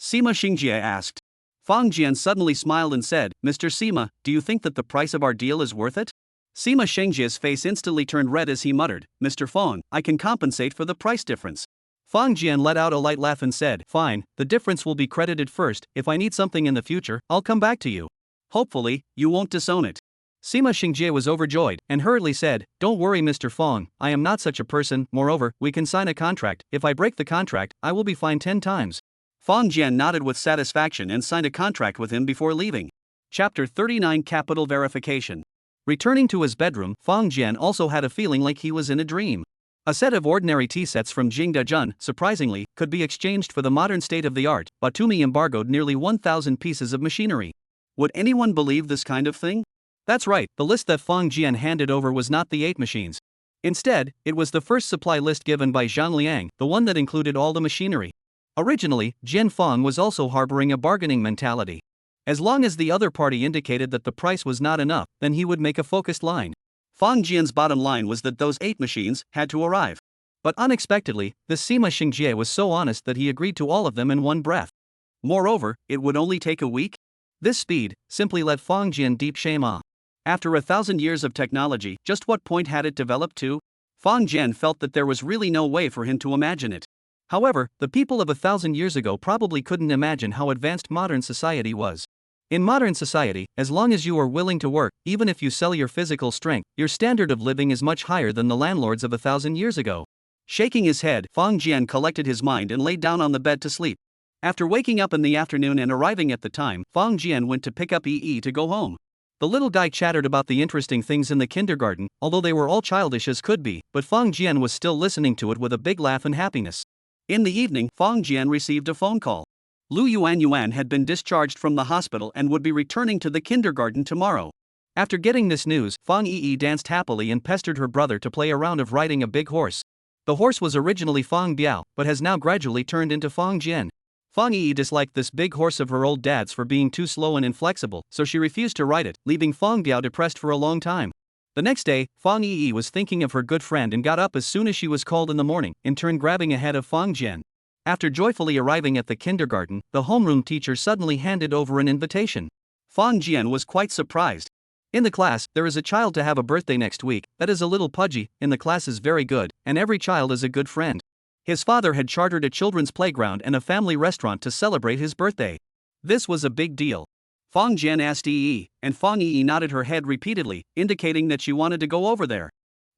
Sima Xingjie asked. Fang Jian suddenly smiled and said, "Mr. Sima, do you think that the price of our deal is worth it?" Sima Xingjie's face instantly turned red as he muttered, "Mr. Fong, I can compensate for the price difference." Fang Jian let out a light laugh and said, "Fine, the difference will be credited first. If I need something in the future, I'll come back to you. Hopefully, you won't disown it." Sima Xingjie was overjoyed and hurriedly said, "Don't worry, Mr. Fong, I am not such a person. Moreover, we can sign a contract. If I break the contract, I will be fined 10 times. Fang Jian nodded with satisfaction and signed a contract with him before leaving. Chapter 39 Capital Verification. Returning to his bedroom, Fang Jian also had a feeling like he was in a dream. A set of ordinary tea sets from Jingdezhen, surprisingly, could be exchanged for the modern state-of-the-art. Batumi embargoed nearly 1,000 pieces of machinery. Would anyone believe this kind of thing? That's right, the list that Fang Jian handed over was not the 8 machines. Instead, it was the first supply list given by Zhang Liang, the one that included all the machinery. Originally, Jian Fang was also harboring a bargaining mentality. As long as the other party indicated that the price was not enough, then he would make a focused line. Fang Jian's bottom line was that those 8 machines had to arrive. But unexpectedly, the Sima Xingjie was so honest that he agreed to all of them in one breath. Moreover, it would only take a week? This speed simply let Fang Jian deep shame. After 1,000 years of technology, just what point had it developed to? Fang Jian felt that there was really no way for him to imagine it. However, the people of 1,000 years ago probably couldn't imagine how advanced modern society was. In modern society, as long as you are willing to work, even if you sell your physical strength, your standard of living is much higher than the landlords of 1,000 years ago. Shaking his head, Fang Jian collected his mind and lay down on the bed to sleep. After waking up in the afternoon and arriving at the time, Fang Jian went to pick up Yi to go home. The little guy chattered about the interesting things in the kindergarten, although they were all childish as could be, but Fang Jian was still listening to it with a big laugh and happiness. In the evening, Fang Jian received a phone call. Lu Yuan had been discharged from the hospital and would be returning to the kindergarten tomorrow. After getting this news, Fang Yi danced happily and pestered her brother to play a round of riding a big horse. The horse was originally Fang Biao, but has now gradually turned into Fang Jian. Fang Yi disliked this big horse of her old dad's for being too slow and inflexible, so she refused to ride it, leaving Fang Biao depressed for a long time. The next day, Fang Yi was thinking of her good friend and got up as soon as she was called in the morning, in turn grabbing ahead of Fang Jian. After joyfully arriving at the kindergarten, the homeroom teacher suddenly handed over an invitation. Fang Jian was quite surprised. In the class, there is a child to have a birthday next week that is a little pudgy, in the class is very good, and every child is a good friend. His father had chartered a children's playground and a family restaurant to celebrate his birthday. This was a big deal. Fang Jian asked Yi, and Fang Yi nodded her head repeatedly, indicating that she wanted to go over there.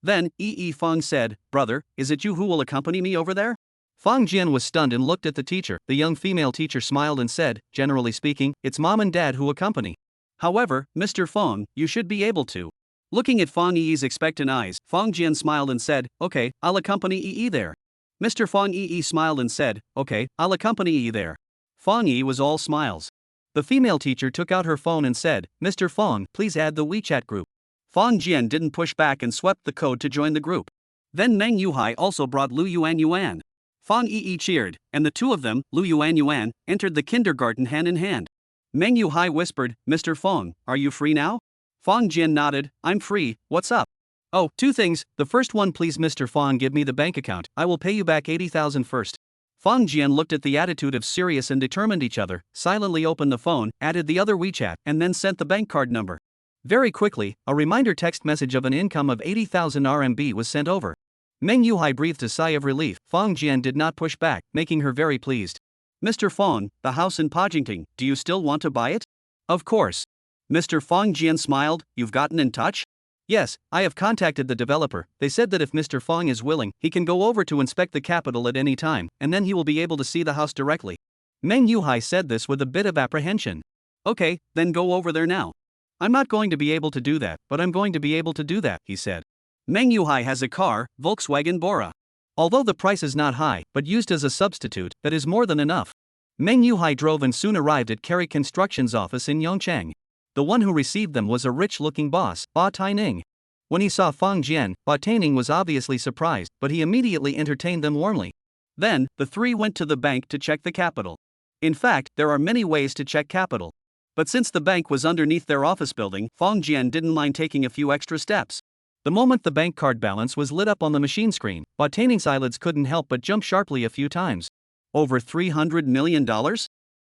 Then, Fang said, "Brother, is it you who will accompany me over there?" Fang Jian was stunned and looked at the teacher. The young female teacher smiled and said, generally speaking, it's mom and dad who accompany. However, Mr. Fang, you should be able to. Looking at Fang Yi's expectant eyes, Fang Jian smiled and said, okay, I'll accompany Yi there. Mr. Fang Yi smiled and said, okay, I'll accompany Yi there. Fang Yi was all smiles. The female teacher took out her phone and said, Mr. Fang, please add the WeChat group. Fang Jian didn't push back and swept the code to join the group. Then Meng Yuhai also brought Lu Yuan. Fang Yi cheered, and the two of them, Lu Yuan, entered the kindergarten hand in hand. Meng Yuhai whispered, Mr. Fang, are you free now? Fang Jian nodded, I'm free, what's up? Oh, two things, the first one please Mr. Fang give me the bank account, I will pay you back 80,000 first. Fang Jian looked at the attitude of serious and determined each other, silently opened the phone, added the other WeChat, and then sent the bank card number. Very quickly, a reminder text message of an income of 80,000 RMB was sent over. Meng Yuhai breathed a sigh of relief. Fang Jian did not push back, making her very pleased. Mr. Fang, the house in Pajingting, do you still want to buy it? Of course. Mr. Fang Jian smiled, you've gotten in touch? Yes, I have contacted the developer. They said that if Mr. Fang is willing, he can go over to inspect the capital at any time, and then he will be able to see the house directly. Meng Yuhai said this with a bit of apprehension. Okay, then go over there now. I'm not going to be able to do that, but I'm going to be able to do that, he said. Meng Yuhai has a car, Volkswagen Bora. Although the price is not high, but used as a substitute, that is more than enough. Meng Yuhai drove and soon arrived at Kerry Construction's office in Yongchang. The one who received them was a rich-looking boss, Ba Taining. When he saw Fang Jian, Ba Taining was obviously surprised, but he immediately entertained them warmly. Then, the three went to the bank to check the capital. In fact, there are many ways to check capital. But since the bank was underneath their office building, Fang Jian didn't mind taking a few extra steps. The moment the bank card balance was lit up on the machine screen, Ba Taining's eyelids couldn't help but jump sharply a few times. Over $300 million?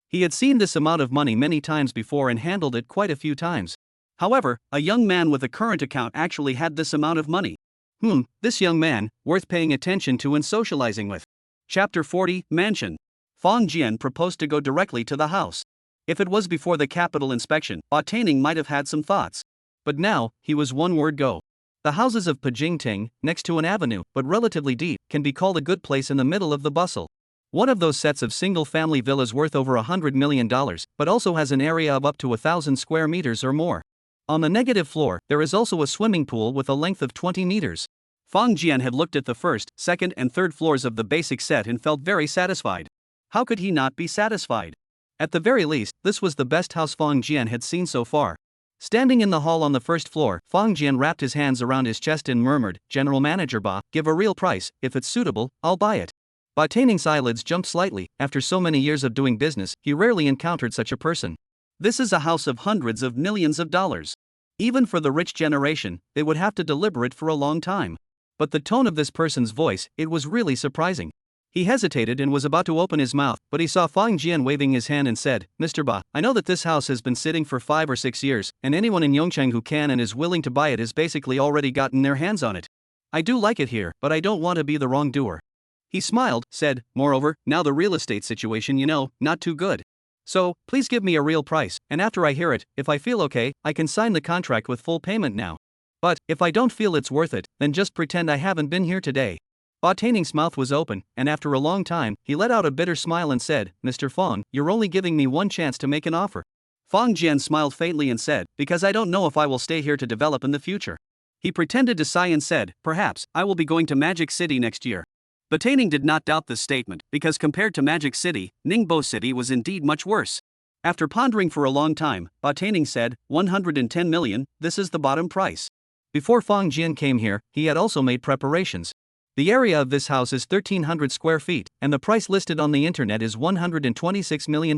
He had seen this amount of money many times before and handled it quite a few times. However, a young man with a current account actually had this amount of money. This young man, worth paying attention to and socializing with. Chapter 40, Mansion. Fang Jian proposed to go directly to the house. If it was before the capital inspection, Ba Taining might have had some thoughts. But now, he was one word go. The houses of Pajingting, next to an avenue, but relatively deep, can be called a good place in the middle of the bustle. One of those sets of single-family villas worth over $100 million, but also has an area of up to 1,000 square meters or more. On the negative floor, there is also a swimming pool with a length of 20 meters. Fang Jian had looked at the first, second and third floors of the basic set and felt very satisfied. How could he not be satisfied? At the very least, this was the best house Fang Jian had seen so far. Standing in the hall on the first floor, Fang Jian wrapped his hands around his chest and murmured, General Manager Ba, give a real price, if it's suitable, I'll buy it. Ba Taining's eyelids jumped slightly. After so many years of doing business, he rarely encountered such a person. This is a house of hundreds of millions of dollars. Even for the rich generation, they would have to deliberate for a long time. But the tone of this person's voice, it was really surprising. He hesitated and was about to open his mouth, but he saw Fang Jian waving his hand and said, Mr. Ba, I know that this house has been sitting for 5 or 6 years, and anyone in Yongchang who can and is willing to buy it has basically already gotten their hands on it. I do like it here, but I don't want to be the wrongdoer. He smiled, said, moreover, now the real estate situation, not too good. So, please give me a real price, and after I hear it, if I feel okay, I can sign the contract with full payment now. But, if I don't feel it's worth it, then just pretend I haven't been here today. Ba Taining's mouth was open, and after a long time, he let out a bitter smile and said, Mr. Fang, you're only giving me one chance to make an offer. Fang Jian smiled faintly and said, because I don't know if I will stay here to develop in the future. He pretended to sigh and said, perhaps, I will be going to Magic City next year. Ba Taining did not doubt this statement, because compared to Magic City, Ningbo City was indeed much worse. After pondering for a long time, Ba Taining said, 110 million, this is the bottom price. Before Fang Jian came here, he had also made preparations. The area of this house is 1,300 square feet, and the price listed on the internet is $126 million.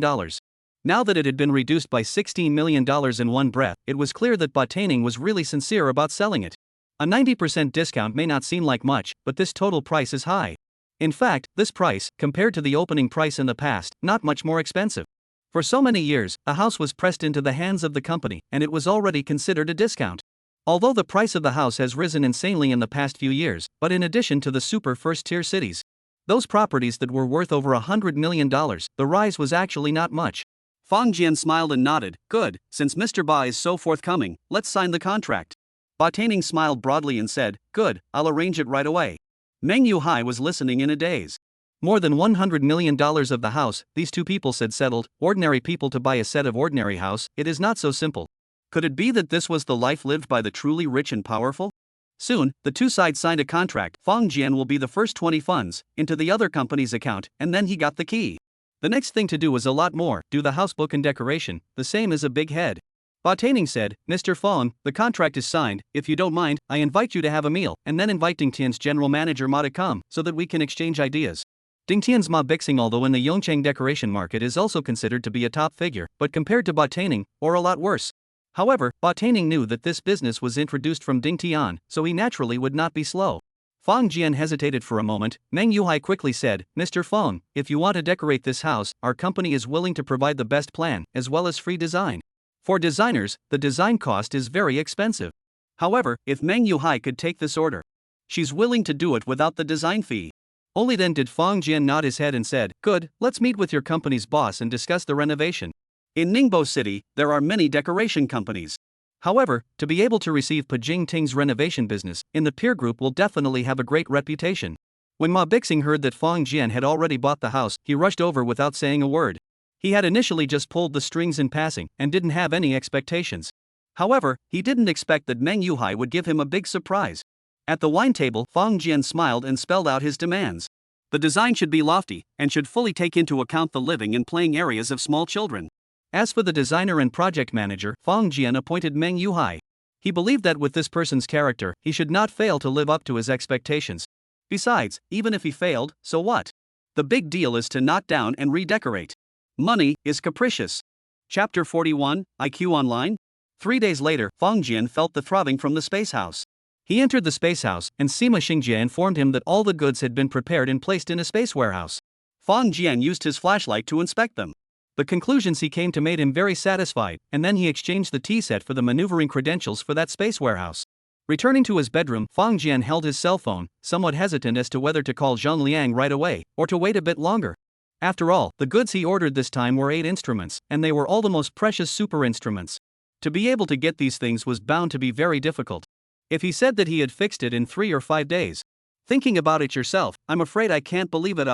Now that it had been reduced by $16 million in one breath, it was clear that Ba Taining was really sincere about selling it. A 90% discount may not seem like much, but this total price is high. In fact, this price, compared to the opening price in the past, not much more expensive. For so many years, a house was pressed into the hands of the company, and it was already considered a discount. Although the price of the house has risen insanely in the past few years, but in addition to the super first-tier cities, those properties that were worth over $100 million, the rise was actually not much. Fang Jian smiled and nodded, good, since Mr. Ba is so forthcoming, let's sign the contract. Ba Taining smiled broadly and said, good, I'll arrange it right away. Meng Yuhai was listening in a daze. More than $100 million of the house, these two people said settled, ordinary people to buy a set of ordinary house, it is not so simple. Could it be that this was the life lived by the truly rich and powerful? Soon, the two sides signed a contract. Fang Jian will be the first 20 funds into the other company's account, and then he got the key. The next thing to do was a lot more, do the house book and decoration, the same as a big head. Ba Taining said, Mr. Fang, the contract is signed, if you don't mind, I invite you to have a meal, and then invite Ding Tian's general manager Ma to come, so that we can exchange ideas. Ding Tian's Ma Bixing, although in the Yongchang decoration market, is also considered to be a top figure, but compared to Ba Taining, or a lot worse. However, Ba Taining knew that this business was introduced from Ding Tian, so he naturally would not be slow. Fang Jian hesitated for a moment. Meng Yuhai quickly said, Mr. Fang, if you want to decorate this house, our company is willing to provide the best plan, as well as free design. For designers, the design cost is very expensive. However, if Meng Yuhai could take this order, she's willing to do it without the design fee. Only then did Fang Jian nod his head and said, good, let's meet with your company's boss and discuss the renovation. In Ningbo City, there are many decoration companies. However, to be able to receive Pajing Ting's renovation business in the peer group will definitely have a great reputation. When Ma Bixing heard that Fang Jian had already bought the house, he rushed over without saying a word. He had initially just pulled the strings in passing and didn't have any expectations. However, he didn't expect that Meng Yuhai would give him a big surprise. At the wine table, Fang Jian smiled and spelled out his demands. The design should be lofty and should fully take into account the living and playing areas of small children. As for the designer and project manager, Fang Jian appointed Meng Yuhai. He believed that with this person's character, he should not fail to live up to his expectations. Besides, even if he failed, so what? The big deal is to knock down and redecorate. Money is capricious. Chapter 41, IQ Online? 3 days later, Fang Jian felt the throbbing from the space house. He entered the space house, and Sima Xingjie informed him that all the goods had been prepared and placed in a space warehouse. Fang Jian used his flashlight to inspect them. The conclusions he came to made him very satisfied, and then he exchanged the tea set for the maneuvering credentials for that space warehouse. Returning to his bedroom, Fang Jian held his cell phone, somewhat hesitant as to whether to call Zhang Liang right away, or to wait a bit longer. After all, the goods he ordered this time were 8 instruments, and they were all the most precious super instruments. To be able to get these things was bound to be very difficult. If he said that he had fixed it in 3 or 5 days. Thinking about it yourself, I'm afraid I can't believe it.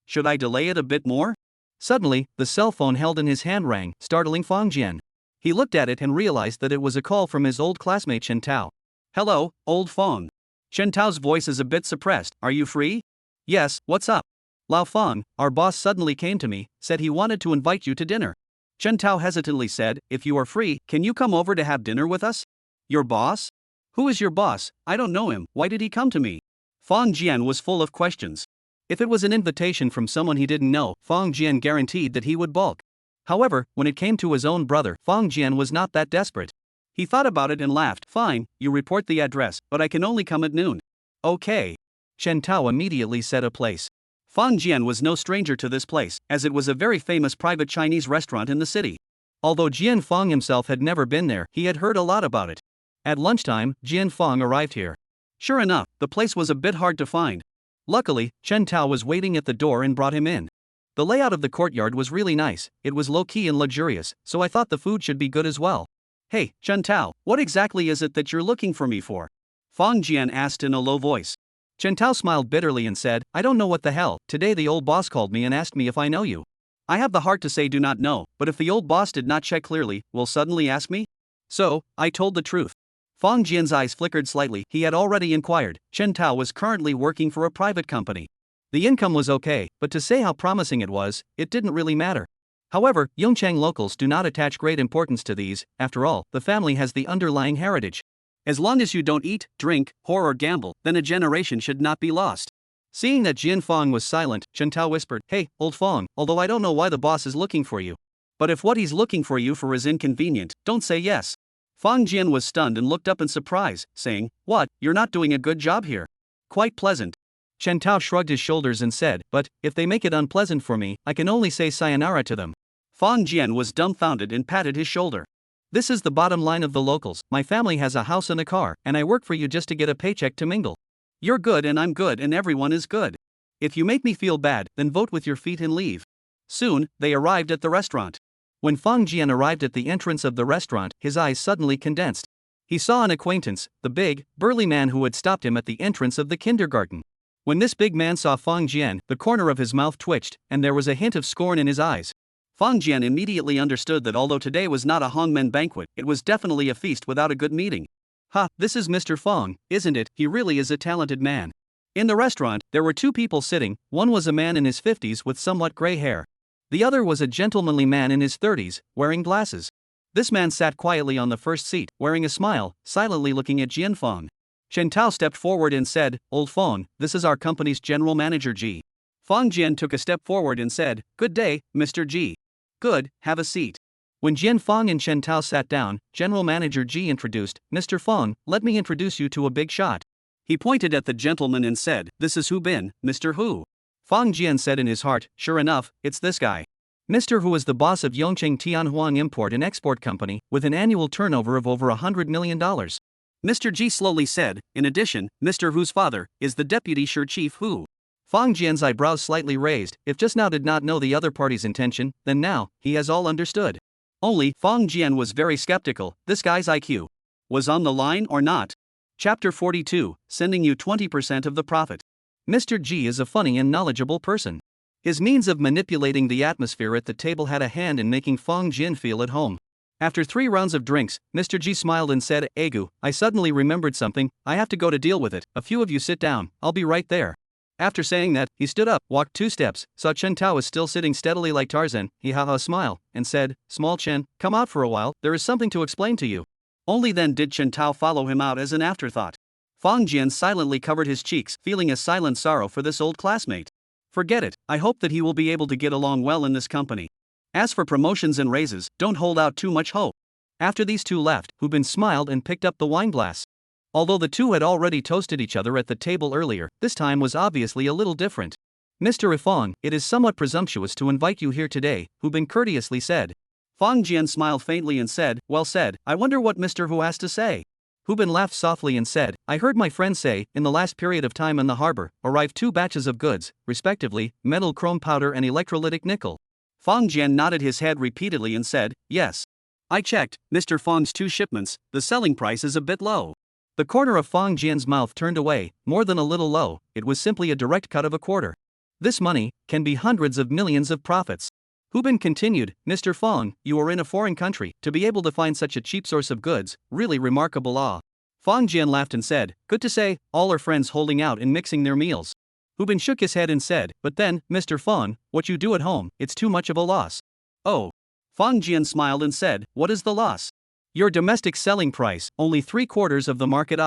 Should I delay it a bit more? Suddenly, the cell phone held in his hand rang, startling Fang Jian. He looked at it and realized that it was a call from his old classmate Chen Tao. Hello, old Fang. Chen Tao's voice is a bit suppressed. Are you free? Yes, what's up? Lao Fang, our boss suddenly came to me, said he wanted to invite you to dinner. Chen Tao hesitantly said, if you are free, can you come over to have dinner with us? Your boss? Who is your boss? I don't know him. Why did he come to me? Fang Jian was full of questions. If it was an invitation from someone he didn't know, Fang Jian guaranteed that he would balk. However, when it came to his own brother, Fang Jian was not that desperate. He thought about it and laughed. Fine, you report the address, but I can only come at noon. Okay. Chen Tao immediately set a place. Fang Jian was no stranger to this place, as it was a very famous private Chinese restaurant in the city. Although Jian Fang himself had never been there, he had heard a lot about it. At lunchtime, Jian Fang arrived here. Sure enough, the place was a bit hard to find. Luckily, Chen Tao was waiting at the door and brought him in. The layout of the courtyard was really nice, it was low-key and luxurious, so I thought the food should be good as well. Hey, Chen Tao, what exactly is it that you're looking for me for? Fang Jian asked in a low voice. Chen Tao smiled bitterly and said, I don't know what the hell, today the old boss called me and asked me if I know you. I have the heart to say do not know, but if the old boss did not check clearly, will suddenly ask me? So, I told the truth. Fang Jian's eyes flickered slightly. He had already inquired. Chen Tao was currently working for a private company. The income was okay, but to say how promising it was, it didn't really matter. However, Yongchang locals do not attach great importance to these. After all, the family has the underlying heritage. As long as you don't eat, drink, whore or gamble, then a generation should not be lost. Seeing that Jian Fang was silent, Chen Tao whispered, Hey, old Fang, although I don't know why the boss is looking for you. But if what he's looking for you for is inconvenient, don't say yes. Fang Jian was stunned and looked up in surprise, saying, What, you're not doing a good job here? Quite pleasant. Chen Tao shrugged his shoulders and said, But, if they make it unpleasant for me, I can only say sayonara to them. Fang Jian was dumbfounded and patted his shoulder. This is the bottom line of the locals. My family has a house and a car, and I work for you just to get a paycheck to mingle. You're good and I'm good and everyone is good. If you make me feel bad, then vote with your feet and leave. Soon, they arrived at the restaurant. When Fang Jian arrived at the entrance of the restaurant, his eyes suddenly condensed. He saw an acquaintance, the big, burly man who had stopped him at the entrance of the kindergarten. When this big man saw Fang Jian, the corner of his mouth twitched, and there was a hint of scorn in his eyes. Fang Jian immediately understood that although today was not a hongmen banquet, it was definitely a feast without a good meeting. Ha, this is Mr. Fang, isn't it? He really is a talented man. In the restaurant, there were two people sitting. One was a man in his 50s with somewhat gray hair. The other was a gentlemanly man in his 30s, wearing glasses. This man sat quietly on the first seat, wearing a smile, silently looking at Jian Fang. Chen Tao stepped forward and said, "Old Fang, this is our company's general manager Ji." Fang Jian took a step forward and said, "Good day, Mr. Ji." "Good, have a seat." When Jian Fang and Chen Tao sat down, General Manager Ji introduced, "Mr. Fang, let me introduce you to a big shot." He pointed at the gentleman and said, "This is Hu Bin, Mr. Hu." Fang Jian said in his heart, "Sure enough, it's this guy." Mr. Hu is the boss of Yongqing Tianhuang Import and Export Company, with an annual turnover of over $100 million. Mr. Ji slowly said, "In addition, Mr. Hu's father is the deputy Shi Chief Hu." Fang Jian's eyebrows slightly raised. If just now did not know the other party's intention, then now, he has all understood. Only, Fang Jian was very skeptical. This guy's IQ was on the line or not? Chapter 42, sending you 20% of the profit. Mr. Ji is a funny and knowledgeable person. His means of manipulating the atmosphere at the table had a hand in making Fang Jian feel at home. After 3 rounds of drinks, Mr. Ji smiled and said, "Agu, I suddenly remembered something, I have to go to deal with it, a few of you sit down, I'll be right there." After saying that, he stood up, walked 2 steps, saw Chen Tao was still sitting steadily like Tarzan, he smiled, and said, "Small Chen, come out for a while, there is something to explain to you." Only then did Chen Tao follow him out as an afterthought. Fang Jian silently covered his cheeks, feeling a silent sorrow for this old classmate. Forget it, I hope that he will be able to get along well in this company. As for promotions and raises, don't hold out too much hope. After these two left, Hu Bin smiled and picked up the wine glass. Although the two had already toasted each other at the table earlier, this time was obviously a little different. "Mr. Ifang, it is somewhat presumptuous to invite you here today," Hu Bin courteously said. Fang Jian smiled faintly and said, "Well said, I wonder what Mr. Hu has to say." Hu Bin laughed softly and said, "I heard my friend say, in the last period of time in the harbor, arrived 2 batches of goods, respectively, metal chrome powder and electrolytic nickel." Fang Jian nodded his head repeatedly and said, "Yes. I checked, Mr. Fang's 2 shipments, the selling price is a bit low." The corner of Fang Jian's mouth turned away, more than a little low, it was simply a direct cut of a quarter. This money can be hundreds of millions of profits. Hu Bin continued, "Mr. Fang, you are in a foreign country, to be able to find such a cheap source of goods, really remarkable awe." Fang Jian laughed and said, "Good to say, all are friends holding out and mixing their meals." Hu Bin shook his head and said, "But then, Mr. Fang, what you do at home, it's too much of a loss." "Oh." Fang Jian smiled and said, "What is the loss?" "Your domestic selling price, only 3/4 of the market."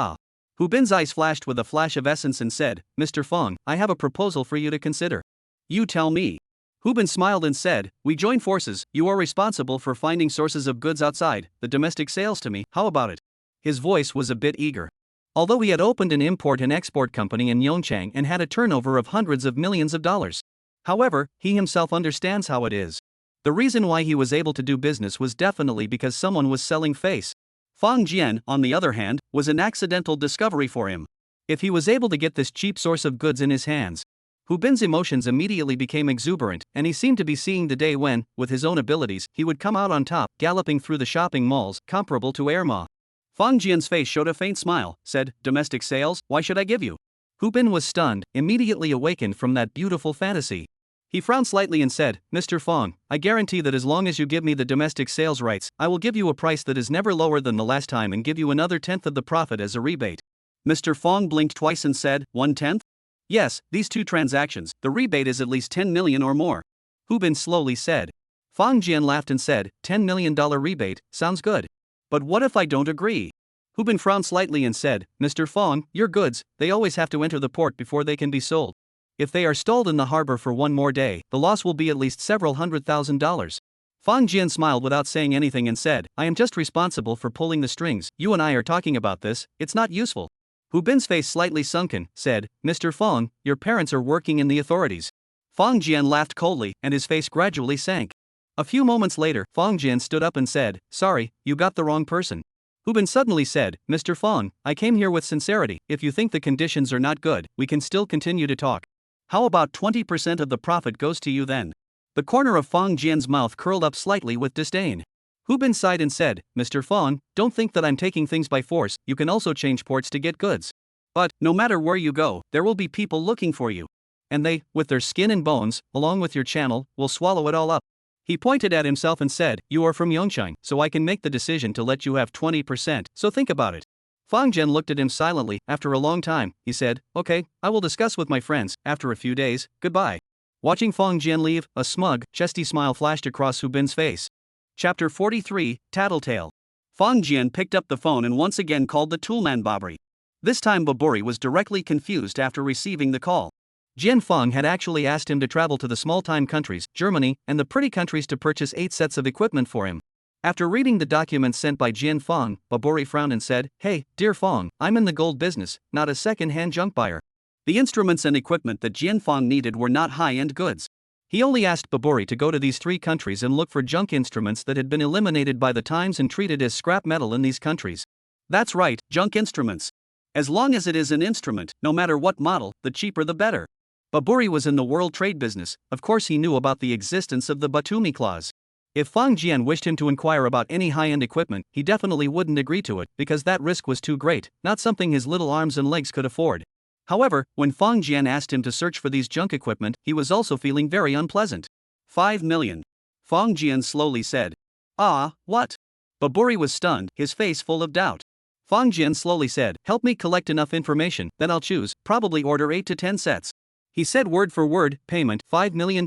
Hu Bin's eyes flashed with a flash of essence and said, "Mr. Fang, I have a proposal for you to consider." "You tell me." Hu Bin smiled and said, "We join forces, you are responsible for finding sources of goods outside the domestic sales to me, how about it?" His voice was a bit eager. Although he had opened an import and export company in Yongchang and had a turnover of hundreds of millions of dollars. However, he himself understands how it is. The reason why he was able to do business was definitely because someone was selling face. Fang Jian, on the other hand, was an accidental discovery for him. If he was able to get this cheap source of goods in his hands, Hu Bin's emotions immediately became exuberant, and he seemed to be seeing the day when, with his own abilities, he would come out on top, galloping through the shopping malls, comparable to Erma. Fang Jian's face showed a faint smile, said, "Domestic sales, why should I give you?" Hu Bin was stunned, immediately awakened from that beautiful fantasy. He frowned slightly and said, "Mr. Fang, I guarantee that as long as you give me the domestic sales rights, I will give you a price that is never lower than the last time and give you another 1/10 of the profit as a rebate." Mr. Fang blinked twice and said, "1/10? Yes, these 2 transactions, the rebate is at least 10 million or more." Hu Bin slowly said. Fang Jian laughed and said, $10 million rebate, sounds good. But what if I don't agree? Hu Bin frowned slightly and said, "Mr. Fang, your goods, they always have to enter the port before they can be sold. If they are stalled in the harbor for one more day, the loss will be at least several $100,000. Fang Jian smiled without saying anything and said, "I am just responsible for pulling the strings, you and I are talking about this, it's not useful." Hu Bin's face slightly sunken, said, "Mr. Fang, your parents are working in the authorities." Fang Jian laughed coldly, and his face gradually sank. A few moments later, Fang Jian stood up and said, "Sorry, you got the wrong person." Hu Bin suddenly said, "Mr. Fang, I came here with sincerity, if you think the conditions are not good, we can still continue to talk. How about 20% of the profit goes to you then?" The corner of Fang Jian's mouth curled up slightly with disdain. Hu Bin sighed and said, "Mr. Fang, don't think that I'm taking things by force, you can also change ports to get goods." But, no matter where you go, there will be people looking for you. And they, with their skin and bones, along with your channel, will swallow it all up. He pointed at himself and said, "You are from Yongchang, so I can make the decision to let you have 20%, so think about it." Fang Jian looked at him silently. After a long time, he said, "Okay, I will discuss with my friends, after a few days, goodbye." Watching Fang Jian leave, a smug, chesty smile flashed across Hu Bin's face. Chapter 43, Tattletale. Fang Jian picked up the phone and once again called the toolman Baburi. This time Baburi was directly confused after receiving the call. Jian Fang had actually asked him to travel to the small-time countries, Germany, and the pretty countries to purchase 8 sets of equipment for him. After reading the documents sent by Jian Fang, Baburi frowned and said, "Hey, dear Fang, I'm in the gold business, not a second-hand junk buyer." The instruments and equipment that Jian Fang needed were not high-end goods. He only asked Baburi to go to these 3 countries and look for junk instruments that had been eliminated by the times and treated as scrap metal in these countries. That's right, junk instruments. As long as it is an instrument, no matter what model, the cheaper the better. Baburi was in the world trade business, of course he knew about the existence of the Batumi clause. If Fang Jian wished him to inquire about any high-end equipment, he definitely wouldn't agree to it, because that risk was too great, not something his little arms and legs could afford. However, when Fang Jian asked him to search for these junk equipment, he was also feeling very unpleasant. 5 million. Fang Jian slowly said. "Ah, what?" Baburi was stunned, his face full of doubt. Fang Jian slowly said, "Help me collect enough information, then I'll choose, probably order 8 to 10 sets." He said word for word, payment, $5 million.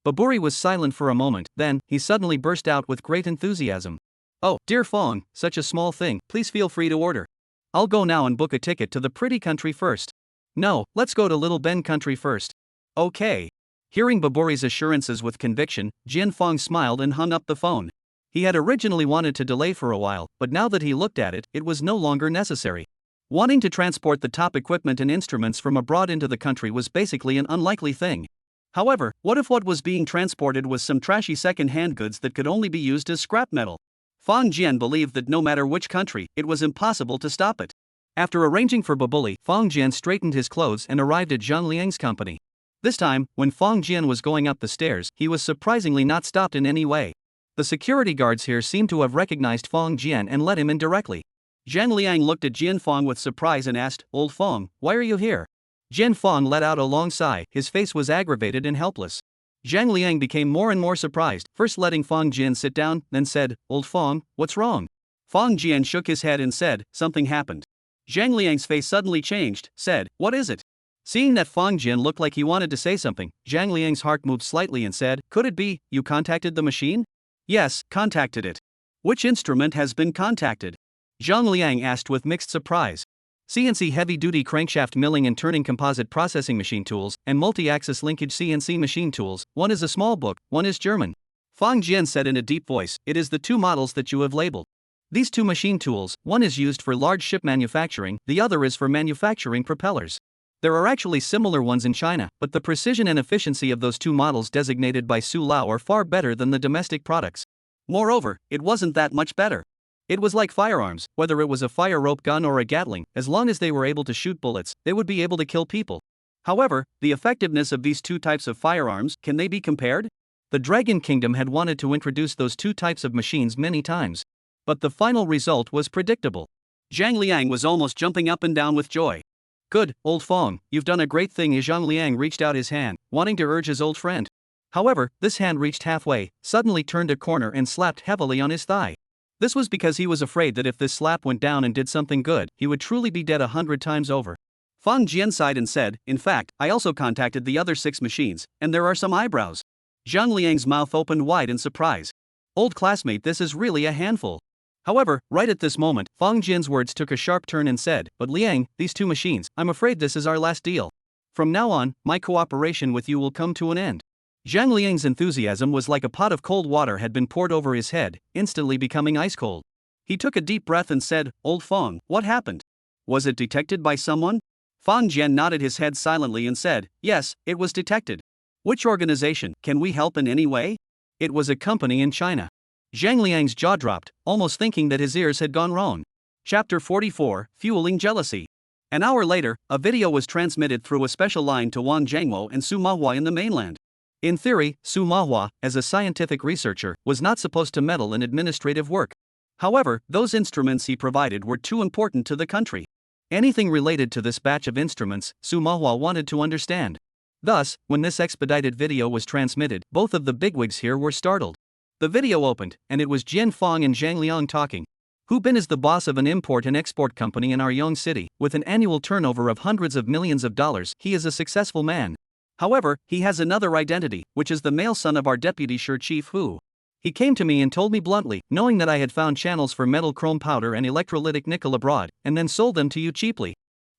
Baburi was silent for a moment, then, he suddenly burst out with great enthusiasm. "Oh, dear Fang, such a small thing, please feel free to order. I'll go now and book a ticket to the pretty country first." "No, let's go to Little Ben country first." "Okay." Hearing Baburi's assurances with conviction, Jian Fang smiled and hung up the phone. He had originally wanted to delay for a while, but now that he looked at it, it was no longer necessary. Wanting to transport the top equipment and instruments from abroad into the country was basically an unlikely thing. However, what if what was being transported was some trashy second-hand goods that could only be used as scrap metal? Fang Jian believed that no matter which country, it was impossible to stop it. After arranging for Babuli, Fang Jian straightened his clothes and arrived at Zhang Liang's company. This time, when Fang Jian was going up the stairs, he was surprisingly not stopped in any way. The security guards here seemed to have recognized Fang Jian and let him in directly. Zhang Liang looked at Jian Fang with surprise and asked, "Old Fang, why are you here?" Jian Fang let out a long sigh, his face was aggravated and helpless. Zhang Liang became more and more surprised, first letting Fang Jian sit down, then said, "Old Fang, what's wrong?" Fang Jian shook his head and said, "Something happened." Zhang Liang's face suddenly changed, said, "What is it?" Seeing that Fang Jian looked like he wanted to say something, Zhang Liang's heart moved slightly and said, "Could it be, you contacted the machine?" "Yes, contacted it." "Which instrument has been contacted?" Zhang Liang asked with mixed surprise. CNC heavy-duty crankshaft milling and turning composite processing machine tools, and multi-axis linkage CNC machine tools, one is a small book, one is German. Fang Jian said in a deep voice, "It is the 2 models that you have labeled. These 2 machine tools, one is used for large ship manufacturing, the other is for manufacturing propellers. There are actually similar ones in China, but the precision and efficiency of those 2 models designated by Su Lao are far better than the domestic products. Moreover, it wasn't that much better. It was like firearms, whether it was a fire rope gun or a Gatling, as long as they were able to shoot bullets, they would be able to kill people. However, the effectiveness of these 2 types of firearms, can they be compared?" The Dragon Kingdom had wanted to introduce those 2 types of machines many times. But the final result was predictable. Zhang Liang was almost jumping up and down with joy. "Good, old Fang, you've done a great thing." As Zhang Liang reached out his hand, wanting to urge his old friend. However, this hand reached halfway, suddenly turned a corner and slapped heavily on his thigh. This was because he was afraid that if this slap went down and did something good, he would truly be dead 100 times over. Fang Jian sighed and said, "In fact, I also contacted the other 6 machines, and there are some eyebrows." Zhang Liang's mouth opened wide in surprise. "Old classmate, this is really a handful." However, right at this moment, Fang Jian's words took a sharp turn and said, "But Liang, these 2 machines, I'm afraid this is our last deal. From now on, my cooperation with you will come to an end." Zhang Liang's enthusiasm was like a pot of cold water had been poured over his head, instantly becoming ice cold. He took a deep breath and said, "Old Fang, what happened? Was it detected by someone?" Fang Jian nodded his head silently and said, "Yes, it was detected." "Which organization? Can we help in any way?" "It was a company in China." Zhang Liang's jaw dropped, almost thinking that his ears had gone wrong. Chapter 44, Fueling Jealousy. An hour later, a video was transmitted through a special line to Wang Zhangwo and Su Manhwa in the mainland. In theory, Su Manhwa, as a scientific researcher, was not supposed to meddle in administrative work. However, those instruments he provided were too important to the country. Anything related to this batch of instruments, Su Manhwa wanted to understand. Thus, when this expedited video was transmitted, both of the bigwigs here were startled. The video opened, and it was Jian Fong and Zhang Liang talking. Hu Bin is the boss of an import and export company in our young city, with an annual turnover of hundreds of millions of dollars. He is a successful man. However, he has another identity, which is the male son of our deputy chief Hu. He came to me and told me bluntly, knowing that I had found channels for metal chrome powder and electrolytic nickel abroad, and then sold them to you cheaply.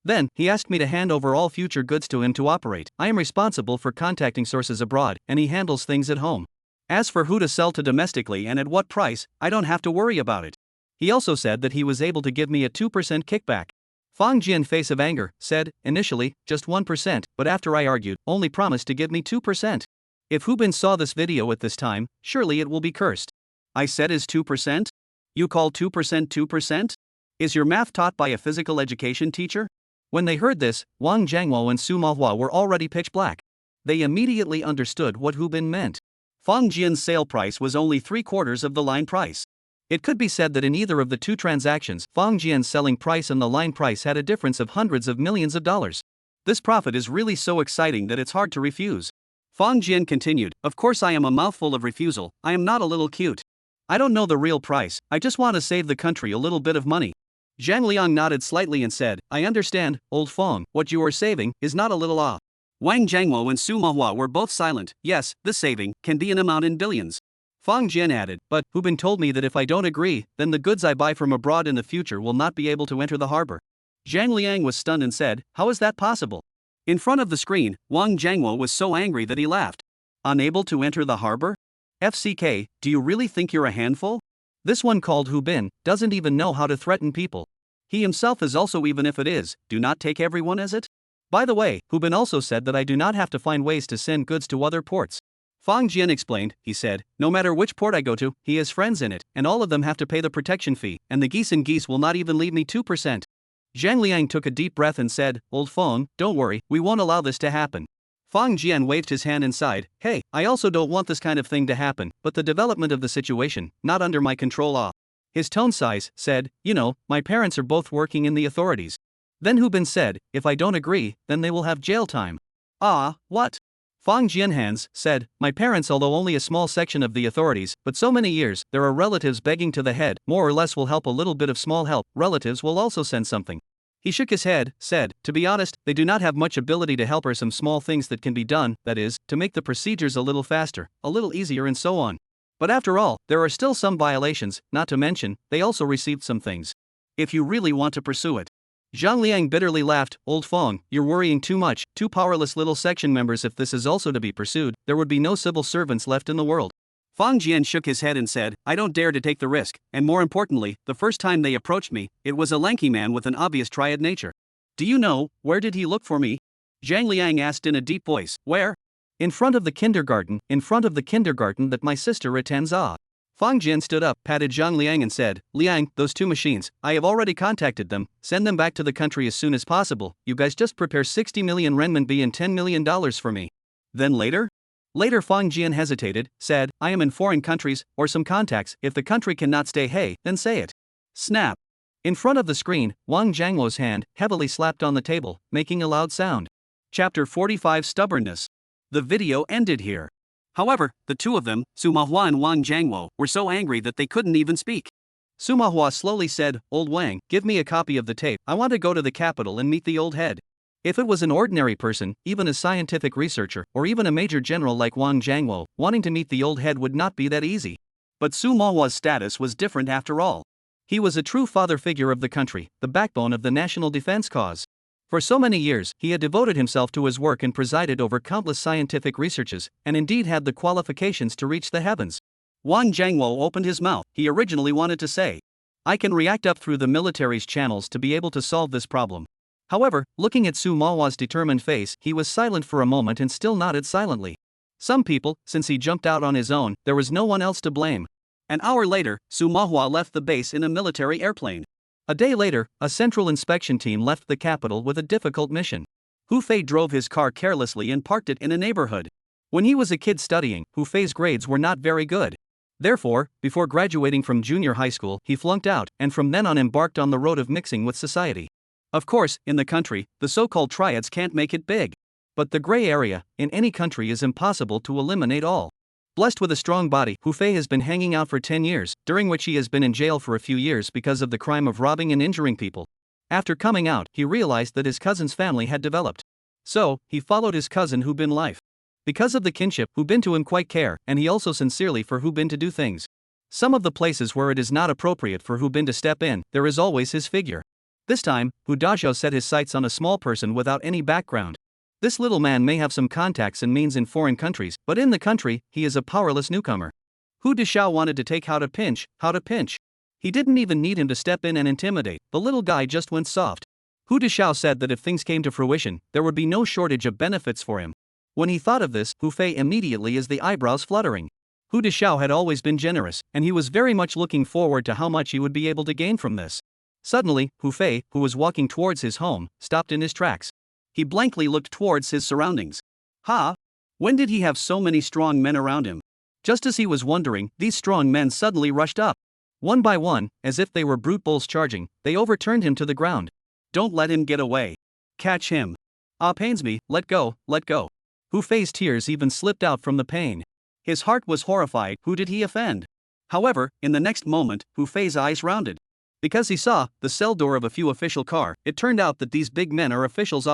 Then, he asked me to hand over all future goods to him to operate. I am responsible for contacting sources abroad, and he handles things at home. As for who to sell to domestically and at what price, I don't have to worry about it. He also said that he was able to give me a 2% kickback. Fang Jian, face of anger, said, initially, just 1%, but after I argued, only promised to give me 2%. If Hu Bin saw this video at this time, surely it will be cursed. I said is 2%? You call 2% 2%? Is your math taught by a physical education teacher? When they heard this, Wang Jiangwo and Su Manhwa were already pitch black. They immediately understood what Hu Bin meant. Fang Jian's sale price was only 3/4 of the line price. It could be said that in either of the two transactions, Fang Jian's selling price and the line price had a difference of hundreds of millions of dollars. This profit is really so exciting that it's hard to refuse. Fang Jian continued, of course I am a mouthful of refusal, I am not a little cute. I don't know the real price, I just want to save the country a little bit of money. Zhang Liang nodded slightly and said, I understand, old Fong, what you are saving is not a little off. Wang Jiangwo and Su Manhwa were both silent. Yes, the saving can be an amount in billions. Fang Jian added, but Hu Bin told me that if I don't agree, then the goods I buy from abroad in the future will not be able to enter the harbor. Zhang Liang was stunned and said, how is that possible? In front of the screen, Wang Jiangwo was so angry that he laughed. Unable to enter the harbor? FCK, do you really think you're a handful? This one called Hu Bin doesn't even know how to threaten people. He himself is also, even if it is, do not take everyone as it. By the way, Hu Bin also said that I do not have to find ways to send goods to other ports. Fang Jian explained, he said, no matter which port I go to, he has friends in it, and all of them have to pay the protection fee, and the geese will not even leave me 2%. Zhang Liang took a deep breath and said, old Feng, don't worry, we won't allow this to happen. Fang Jian waved his hand and sighed, hey, I also don't want this kind of thing to happen, but the development of the situation, not under my control. His tone size said, you know, my parents are both working in the authorities. Then Hu Bin said, if I don't agree, then they will have jail time. What? Fang Jianhans said, my parents, although only a small section of the authorities, but so many years, there are relatives begging to the head, more or less will help a little bit of small help, relatives will also send something. He shook his head, said, to be honest, they do not have much ability to help, or some small things that can be done, that is, to make the procedures a little faster, a little easier and so on. But after all, there are still some violations, not to mention, they also received some things. If you really want to pursue it. Zhang Liang bitterly laughed, old Feng, you're worrying too much, two powerless little section members. If this is also to be pursued, there would be no civil servants left in the world. Fang Jian shook his head and said, I don't dare to take the risk, and more importantly, the first time they approached me, it was a lanky man with an obvious triad nature. Do you know, where did he look for me? Zhang Liang asked in a deep voice, where? In front of the kindergarten that my sister attends. Fang Jian stood up, patted Zhang Liang and said, Liang, those two machines, I have already contacted them, send them back to the country as soon as possible, you guys just prepare 60 million renminbi and $10 million for me. Then later? Later Fang Jian hesitated, said, I am in foreign countries, or some contacts, if the country cannot stay, hey, then say it. Snap. In front of the screen, Wang Jiangluo's hand heavily slapped on the table, making a loud sound. Chapter 45 Stubbornness. The video ended here. However, the two of them, Su Manhwa and Wang Jiangluo, were so angry that they couldn't even speak. Su Manhwa slowly said, Old Wang, give me a copy of the tape, I want to go to the capital and meet the old head. If it was an ordinary person, even a scientific researcher, or even a major general like Wang Jiangluo, wanting to meet the old head would not be that easy. But Su Manhwa's status was different after all. He was a true father figure of the country, the backbone of the national defense cause. For so many years, he had devoted himself to his work and presided over countless scientific researches, and indeed had the qualifications to reach the heavens. Wang Jiangluo opened his mouth. He originally wanted to say, I can react up through the military's channels to be able to solve this problem. However, looking at Su Manhwa's determined face, he was silent for a moment and still nodded silently. Some people, since he jumped out on his own, there was no one else to blame. An hour later, Su Manhwa left the base in a military airplane. A day later, a central inspection team left the capital with a difficult mission. Hu Fei drove his car carelessly and parked it in a neighborhood. When he was a kid studying, Hu Fei's grades were not very good. Therefore, before graduating from junior high school, he flunked out, and from then on embarked on the road of mixing with society. Of course, in the country, the so-called triads can't make it big. But the gray area, in any country, is impossible to eliminate all. Blessed with a strong body, Hu Fei has been hanging out for 10 years, during which he has been in jail for a few years because of the crime of robbing and injuring people. After coming out, he realized that his cousin's family had developed. So, he followed his cousin Hu Bin life. Because of the kinship, Hu Bin to him quite care, and he also sincerely for Hu Bin to do things. Some of the places where it is not appropriate for Hu Bin to step in, there is always his figure. This time, Hu Dazhou set his sights on a small person without any background. This little man may have some contacts and means in foreign countries, but in the country, he is a powerless newcomer. Hu Dazhou wanted to take how to pinch. He didn't even need him to step in and intimidate, the little guy just went soft. Hu Dazhou said that if things came to fruition, there would be no shortage of benefits for him. When he thought of this, Hu Fei immediately is the eyebrows fluttering. Hu Dazhou had always been generous, and he was very much looking forward to how much he would be able to gain from this. Suddenly, Hu Fei, who was walking towards his home, stopped in his tracks. He blankly looked towards his surroundings. When did he have so many strong men around him? Just as he was wondering, these strong men suddenly rushed up. One by one, as if they were brute bulls charging, they overturned him to the ground. Don't let him get away. Catch him. Pains me, let go. Hu Fei's tears even slipped out from the pain. His heart was horrified. Who did he offend? However, in the next moment, Hu Fei's eyes rounded. Because he saw the cell door of a few official car, it turned out that these big men are officials.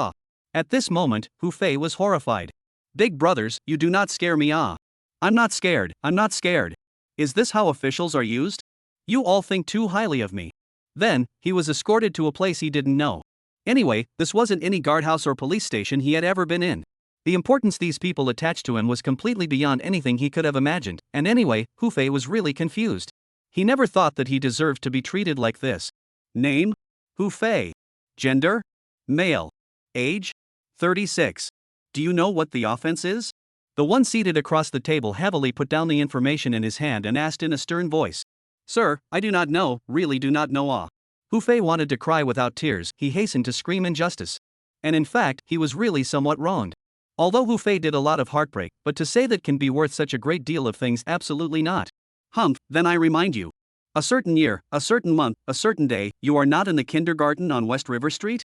At this moment, Hu Fei was horrified. Big brothers, you do not scare me. I'm not scared. Is this how officials are used? You all think too highly of me. Then, he was escorted to a place he didn't know. Anyway, this wasn't any guardhouse or police station he had ever been in. The importance these people attached to him was completely beyond anything he could have imagined, and anyway, Hu Fei was really confused. He never thought that he deserved to be treated like this. Name? Hu Fei. Gender? Male. Age? 36. Do you know what the offense is? The one seated across the table heavily put down the information in his hand and asked in a stern voice. Sir, I do not know, really do not know. Hu Fei wanted to cry without tears, he hastened to scream injustice. And in fact, he was really somewhat wronged. Although Hu Fei did a lot of heartbreak, but to say that can be worth such a great deal of things, absolutely not. Then I remind you. A certain year, a certain month, a certain day, you are not in the kindergarten on West River Street?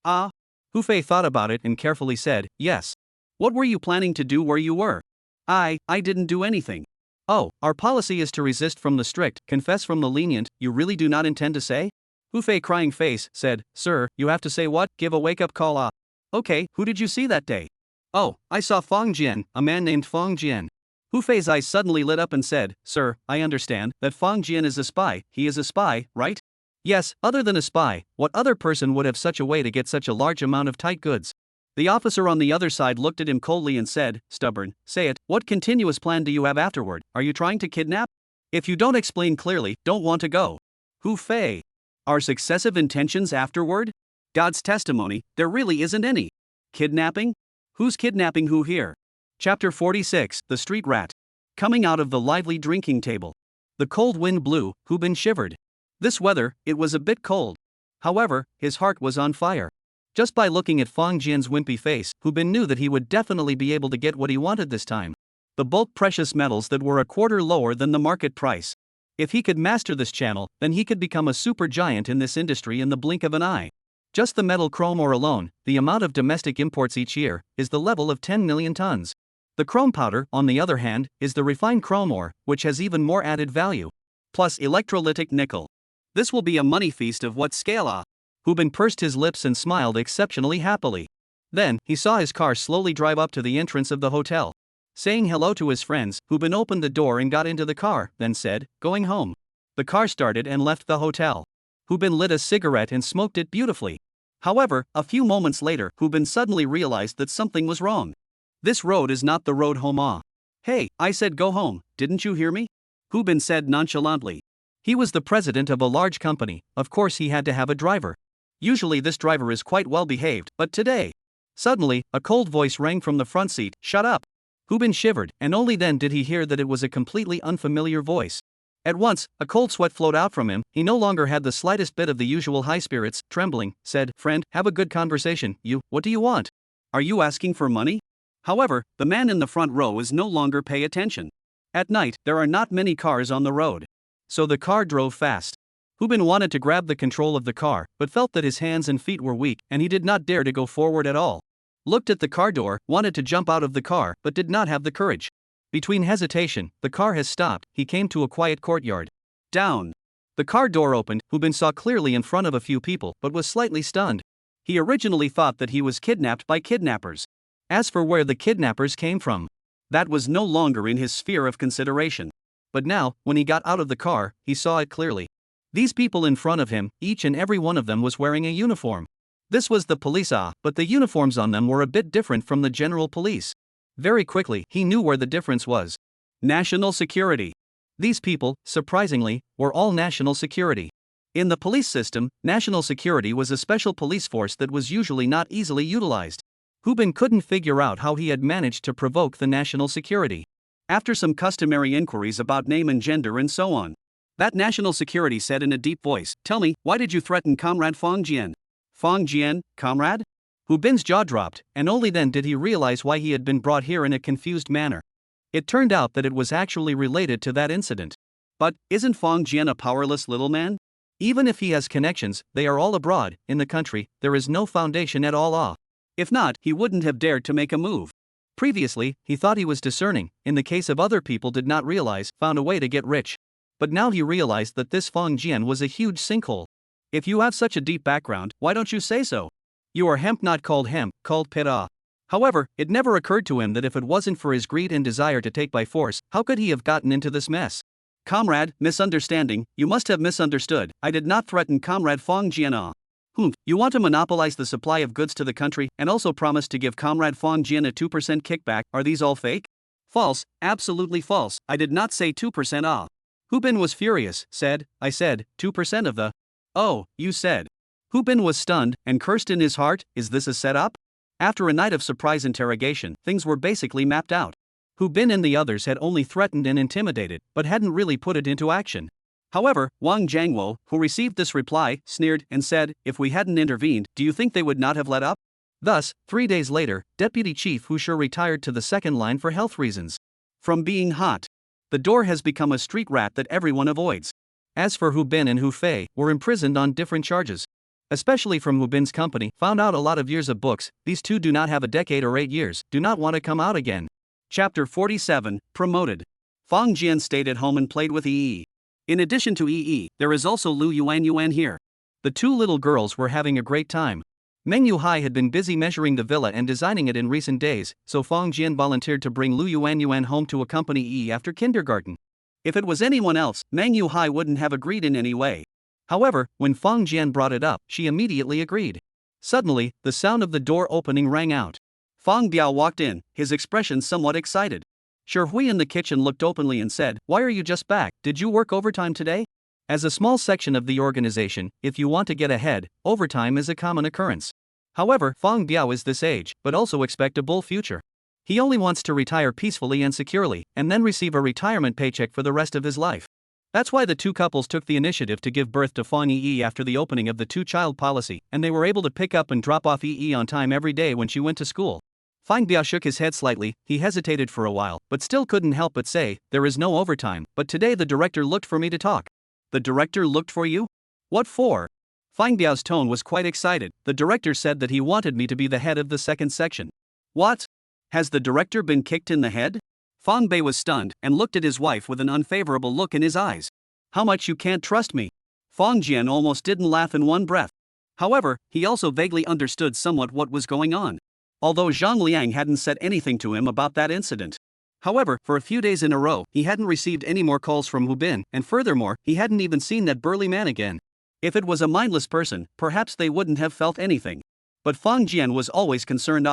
Hu Fei thought about it and carefully said, yes. What were you planning to do where you were? I didn't do anything. Oh, our policy is to resist from the strict, confess from the lenient, you really do not intend to say? Hu Fei crying face, said, sir, you have to say what? Give a wake-up call. Okay, who did you see that day? Oh, I saw Fang Jian, a man named Fang Jian. Hu Fei's eyes suddenly lit up and said, sir, I understand that Fang Jian is a spy, he is a spy, right? Yes, other than a spy, what other person would have such a way to get such a large amount of tight goods? The officer on the other side looked at him coldly and said, stubborn, say it, what continuous plan do you have afterward? Are you trying to kidnap? If you don't explain clearly, don't want to go. Hu Fei. Our successive intentions afterward? God's testimony, there really isn't any. Kidnapping? Who's kidnapping who here? Chapter 46, The Street Rat. Coming out of the lively drinking table. The cold wind blew, Hu Bin shivered. This weather, it was a bit cold. However, his heart was on fire. Just by looking at Fang Jian's wimpy face, Hu Bin knew that he would definitely be able to get what he wanted this time. The bulk precious metals that were a quarter lower than the market price. If he could master this channel, then he could become a super giant in this industry in the blink of an eye. Just the metal chrome ore alone, the amount of domestic imports each year, is the level of 10 million tons. The chrome powder, on the other hand, is the refined chrome ore, which has even more added value. Plus electrolytic nickel. This will be a money feast of what scale? Hu Bin pursed his lips and smiled exceptionally happily. Then, he saw his car slowly drive up to the entrance of the hotel. Saying hello to his friends, Hu Bin opened the door and got into the car, then said, going home. The car started and left the hotel. Hu Bin lit a cigarette and smoked it beautifully. However, a few moments later, Hu Bin suddenly realized that something was wrong. This road is not the road home. Hey, I said go home, didn't you hear me? Hu Bin said nonchalantly. He was the president of a large company, of course he had to have a driver. Usually this driver is quite well behaved, but today. Suddenly, a cold voice rang from the front seat, shut up. Hu Bin shivered, and only then did he hear that it was a completely unfamiliar voice. At once, a cold sweat flowed out from him, he no longer had the slightest bit of the usual high spirits, trembling, said, friend, have a good conversation, what do you want? Are you asking for money? However, the man in the front row is no longer pay attention. At night, there are not many cars on the road. So the car drove fast. Hu Bin wanted to grab the control of the car, but felt that his hands and feet were weak and he did not dare to go forward at all. Looked at the car door, wanted to jump out of the car, but did not have the courage. Between hesitation, the car has stopped, he came to a quiet courtyard. Down. The car door opened, Hu Bin saw clearly in front of a few people but was slightly stunned. He originally thought that he was kidnapped by kidnappers. As for where the kidnappers came from, that was no longer in his sphere of consideration. But now, when he got out of the car, he saw it clearly. These people in front of him, each and every one of them was wearing a uniform. This was the police, but the uniforms on them were a bit different from the general police. Very quickly, he knew where the difference was. National security. These people, surprisingly, were all national security. In the police system, national security was a special police force that was usually not easily utilized. Hu Bin couldn't figure out how he had managed to provoke the national security. After some customary inquiries about name and gender and so on, that national security said in a deep voice, "Tell me, why did you threaten Comrade Fong Jian?" Fong Jian, comrade? Hu Bin's jaw dropped, and only then did he realize why he had been brought here in a confused manner. It turned out that it was actually related to that incident. But, isn't Fong Jian a powerless little man? Even if he has connections, they are all abroad, in the country, there is no foundation at all. If not, he wouldn't have dared to make a move. Previously, he thought he was discerning, in the case of other people did not realize, found a way to get rich. But now he realized that this Fong Jian was a huge sinkhole. If you have such a deep background, why don't you say so? You are hemp, not called hemp, called pera. However, it never occurred to him that if it wasn't for his greed and desire to take by force, how could he have gotten into this mess? Comrade, misunderstanding, you must have misunderstood, I did not threaten Comrade Fong Jian. You want to monopolize the supply of goods to the country and also promise to give Comrade Fong Jian a 2% kickback, are these all fake? False, absolutely false, I did not say 2%. Hu Bin was furious, I said, 2% of the. Oh, you said. Hu Bin was stunned and cursed in his heart, is this a setup? After a night of surprise interrogation, things were basically mapped out. Hu Bin and the others had only threatened and intimidated, but hadn't really put it into action. However, Wang Jiangwo, who received this reply, sneered and said, if we hadn't intervened, do you think they would not have let up? Thus, 3 days later, Deputy Chief Hu Shi retired to the second line for health reasons. From being hot, the door has become a street rat that everyone avoids. As for Hu Bin and Hu Fei, were imprisoned on different charges. Especially from Hu Bin's company, found out a lot of years of books, these two do not have a decade or 8 years, do not want to come out again. Chapter 47, Promoted. Fong Jian stayed at home and played with Yi. In addition to Yi, there is also Lu Yuan here. The two little girls were having a great time. Meng Yuhai had been busy measuring the villa and designing it in recent days, so Fong Jian volunteered to bring Lu Yuan home to accompany Yi after kindergarten. If it was anyone else, Meng Yuhai wouldn't have agreed in any way. However, when Fong Jian brought it up, she immediately agreed. Suddenly, the sound of the door opening rang out. Fong Biao walked in, his expression somewhat excited. Shi Hui in the kitchen looked openly and said, why are you just back, did you work overtime today? As a small section of the organization, if you want to get ahead, overtime is a common occurrence. However, Fong Biao is this age, but also expect a bull future. He only wants to retire peacefully and securely, and then receive a retirement paycheck for the rest of his life. That's why the two couples took the initiative to give birth to Fong Yi after the opening of the two-child policy, and they were able to pick up and drop off Yi on time every day when she went to school. Fong Biao shook his head slightly, he hesitated for a while, but still couldn't help but say, there is no overtime, but today the director looked for me to talk. The director looked for you? What for? Fong Biao's tone was quite excited, the director said that he wanted me to be the head of the second section. What? Has the director been kicked in the head? Fong Bei was stunned, and looked at his wife with an unfavorable look in his eyes. How much you can't trust me? Fong Jian almost didn't laugh in one breath. However, he also vaguely understood somewhat what was going on. Although Zhang Liang hadn't said anything to him about that incident. However, for a few days in a row, he hadn't received any more calls from Hu Bin, and furthermore, he hadn't even seen that burly man again. If it was a mindless person, perhaps they wouldn't have felt anything. But Fong Jian was always concerned.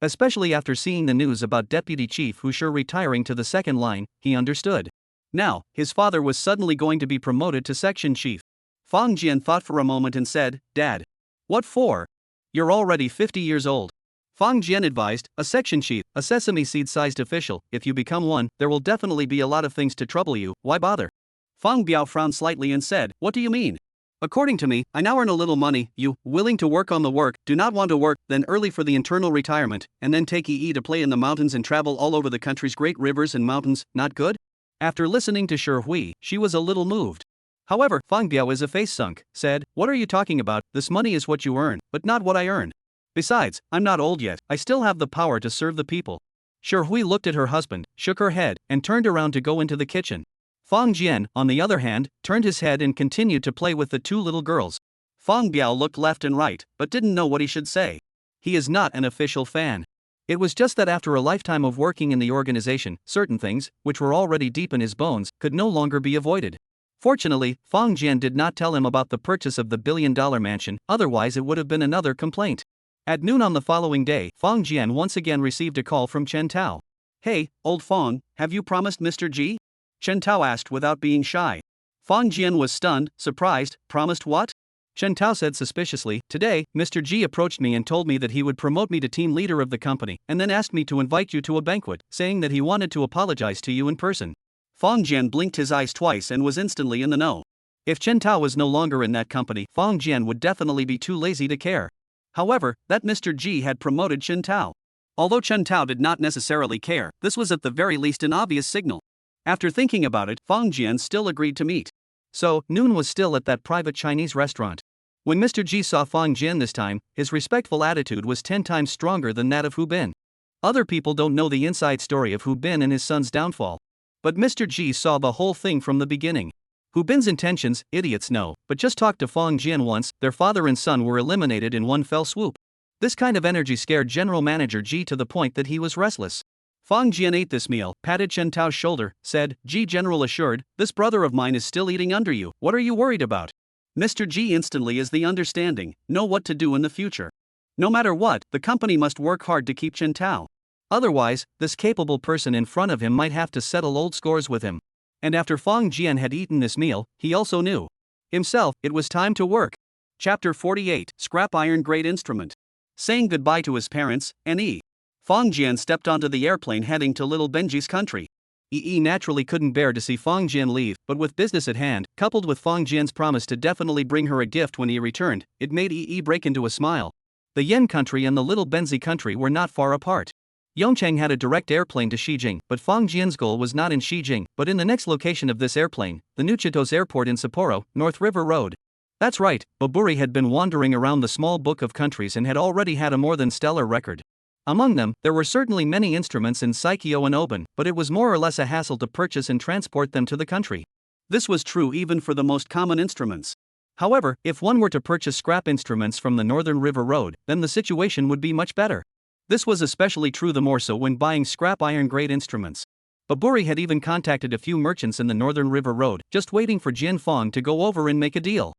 Especially after seeing the news about Deputy Chief Hu Shi retiring to the second line, he understood. Now, his father was suddenly going to be promoted to section chief. Fong Jian thought for a moment and said, Dad. What for? You're already 50 years old. Fong Jian advised, a section chief, a sesame seed-sized official, if you become one, there will definitely be a lot of things to trouble you, why bother? Fong Biao frowned slightly and said, what do you mean? According to me, I now earn a little money, you, willing to work on the work, do not want to work, then early for the internal retirement, and then take EE to play in the mountains and travel all over the country's great rivers and mountains, not good? After listening to Shi Hui, she was a little moved. However, Fang Biao is a face sunk, said, "What are you talking about? This money is what you earn, but not what I earn. Besides, I'm not old yet, I still have the power to serve the people." Shi Hui looked at her husband, shook her head, and turned around to go into the kitchen. Fang Jian, on the other hand, turned his head and continued to play with the two little girls. Fang Biao looked left and right, but didn't know what he should say. He is not an official fan. It was just that after a lifetime of working in the organization, certain things, which were already deep in his bones, could no longer be avoided. Fortunately, Fang Jian did not tell him about the purchase of the billion-dollar mansion, otherwise it would have been another complaint. At noon on the following day, Fang Jian once again received a call from Chen Tao. "Hey, old Fang, have you promised Mr. G?" Chen Tao asked without being shy. Fang Jian was stunned, surprised. "Promised what?" Chen Tao said suspiciously, "Today, Mr. G approached me and told me that he would promote me to team leader of the company, and then asked me to invite you to a banquet, saying that he wanted to apologize to you in person." Fang Jian blinked his eyes twice and was instantly in the know. If Chen Tao was no longer in that company, Fang Jian would definitely be too lazy to care. However, that Mr. G had promoted Chen Tao. Although Chen Tao did not necessarily care, this was at the very least an obvious signal. After thinking about it, Fang Jian still agreed to meet. So, noon was still at that private Chinese restaurant. When Mr. G saw Fang Jian this time, his respectful attitude was 10 times stronger than that of Hu Bin. Other people don't know the inside story of Hu Bin and his son's downfall. But Mr. G saw the whole thing from the beginning. Hu Bin's intentions, idiots know, but just talk to Fang Jian once, their father and son were eliminated in one fell swoop. This kind of energy scared General Manager G to the point that he was restless. Fang Jian ate this meal, patted Chen Tao's shoulder, said, "G General assured, this brother of mine is still eating under you, what are you worried about?" Mr. G instantly is the understanding, know what to do in the future. No matter what, the company must work hard to keep Chen Tao. Otherwise, this capable person in front of him might have to settle old scores with him. And after Fang Jian had eaten this meal, he also knew himself it was time to work. Chapter 48, Scrap Iron Grade Instrument. Saying goodbye to his parents, N.E. Fang Jian stepped onto the airplane heading to little Benji's country. Yi naturally couldn't bear to see Fang Jian leave, but with business at hand, coupled with Fang Jian's promise to definitely bring her a gift when he returned, it made Yi break into a smile. The Yen country and the little Benzi country were not far apart. Yongchang had a direct airplane to Xijing, but Fang Jian's goal was not in Xijing, but in the next location of this airplane, the New Chitos Airport in Sapporo, North River Road. That's right, Baburi had been wandering around the small book of countries and had already had a more than stellar record. Among them, there were certainly many instruments in Saikyo and Oban, but it was more or less a hassle to purchase and transport them to the country. This was true even for the most common instruments. However, if one were to purchase scrap instruments from the Northern River Road, then the situation would be much better. This was especially true the more so when buying scrap iron-grade instruments. Baburi had even contacted a few merchants in the Northern River Road, just waiting for Jian Fang to go over and make a deal.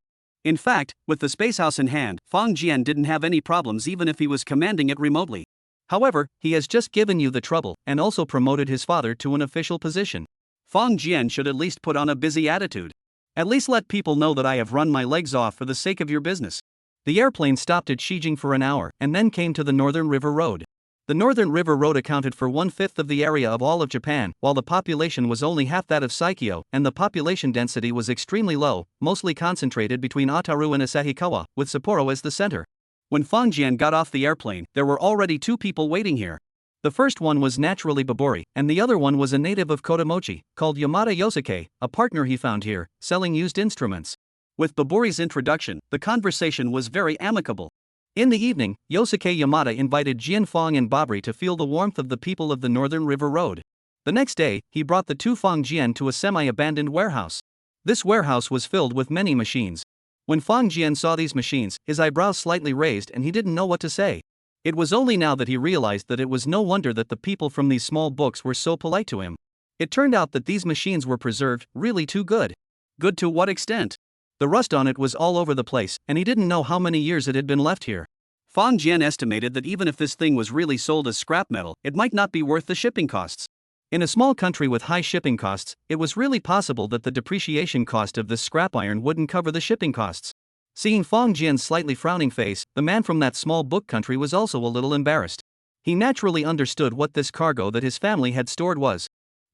In fact, with the space house in hand, Fang Jian didn't have any problems even if he was commanding it remotely. However, he has just given you the trouble, and also promoted his father to an official position. Fang Jian should at least put on a busy attitude. At least let people know that I have run my legs off for the sake of your business. The airplane stopped at Xijing for an hour, and then came to the Northern River Road. The Northern River Road accounted for 1/5 of the area of all of Japan, while the population was only half that of Saikyo, and the population density was extremely low, mostly concentrated between Ataru and Asahikawa, with Sapporo as the center. When Fang Jian got off the airplane, there were already two people waiting here. The first one was naturally Baburi, and the other one was a native of Kotomochi, called Yamada Yosuke, a partner he found here, selling used instruments. With Baburi's introduction, the conversation was very amicable. In the evening, Yosuke Yamada invited Jian Fang and Baburi to feel the warmth of the people of the Northern River Road. The next day, he brought the two Fang Jian to a semi-abandoned warehouse. This warehouse was filled with many machines. When Fang Jian saw these machines, his eyebrows slightly raised and he didn't know what to say. It was only now that he realized that it was no wonder that the people from these small books were so polite to him. It turned out that these machines were preserved, really too good. Good to what extent? The rust on it was all over the place, and he didn't know how many years it had been left here. Fang Jian estimated that even if this thing was really sold as scrap metal, it might not be worth the shipping costs. In a small country with high shipping costs, it was really possible that the depreciation cost of this scrap iron wouldn't cover the shipping costs. Seeing Fang Jian's slightly frowning face, the man from that small book country was also a little embarrassed. He naturally understood what this cargo that his family had stored was.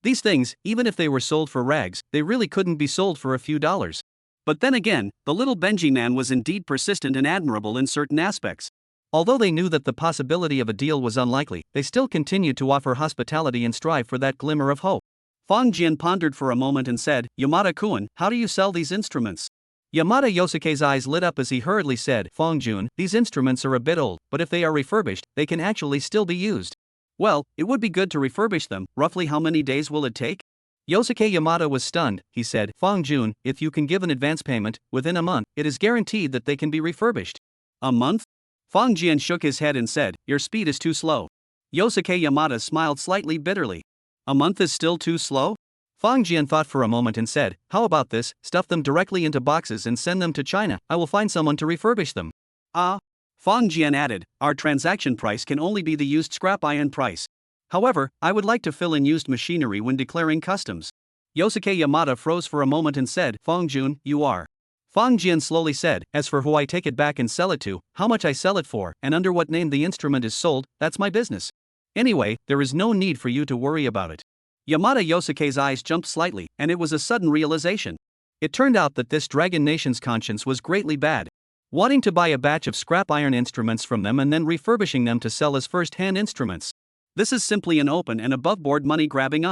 These things, even if they were sold for rags, they really couldn't be sold for a few dollars. But then again, the little Benji man was indeed persistent and admirable in certain aspects. Although they knew that the possibility of a deal was unlikely, they still continued to offer hospitality and strive for that glimmer of hope. Fang Jian pondered for a moment and said, Yamada-kun, how do you sell these instruments? Yamada Yosuke's eyes lit up as he hurriedly said, Fang Jun, these instruments are a bit old, but if they are refurbished, they can actually still be used. Well, it would be good to refurbish them. Roughly how many days will it take? Yosuke Yamada was stunned. He said, Fang Jun, if you can give an advance payment, within a month, it is guaranteed that they can be refurbished. A month? Fang Jian shook his head and said, your speed is too slow. Yosuke Yamada smiled slightly bitterly. A month is still too slow? Fang Jian thought for a moment and said, how about this, stuff them directly into boxes and send them to China, I will find someone to refurbish them. Fang Jian added, our transaction price can only be the used scrap iron price. However, I would like to fill in used machinery when declaring customs. Yosuke Yamada froze for a moment and said, Fang Jun, you are. Fang Jian slowly said, as for who I take it back and sell it to, how much I sell it for, and under what name the instrument is sold, that's my business. Anyway, there is no need for you to worry about it. Yamada Yosuke's eyes jumped slightly, and it was a sudden realization. It turned out that this dragon nation's conscience was greatly bad. Wanting to buy a batch of scrap iron instruments from them and then refurbishing them to sell as first-hand instruments. This is simply an open and above-board money-grabbing.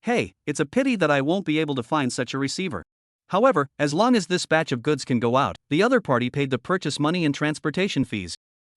Hey, it's a pity that I won't be able to find such a receiver. However, as long as this batch of goods can go out, the other party paid the purchase money and transportation fees.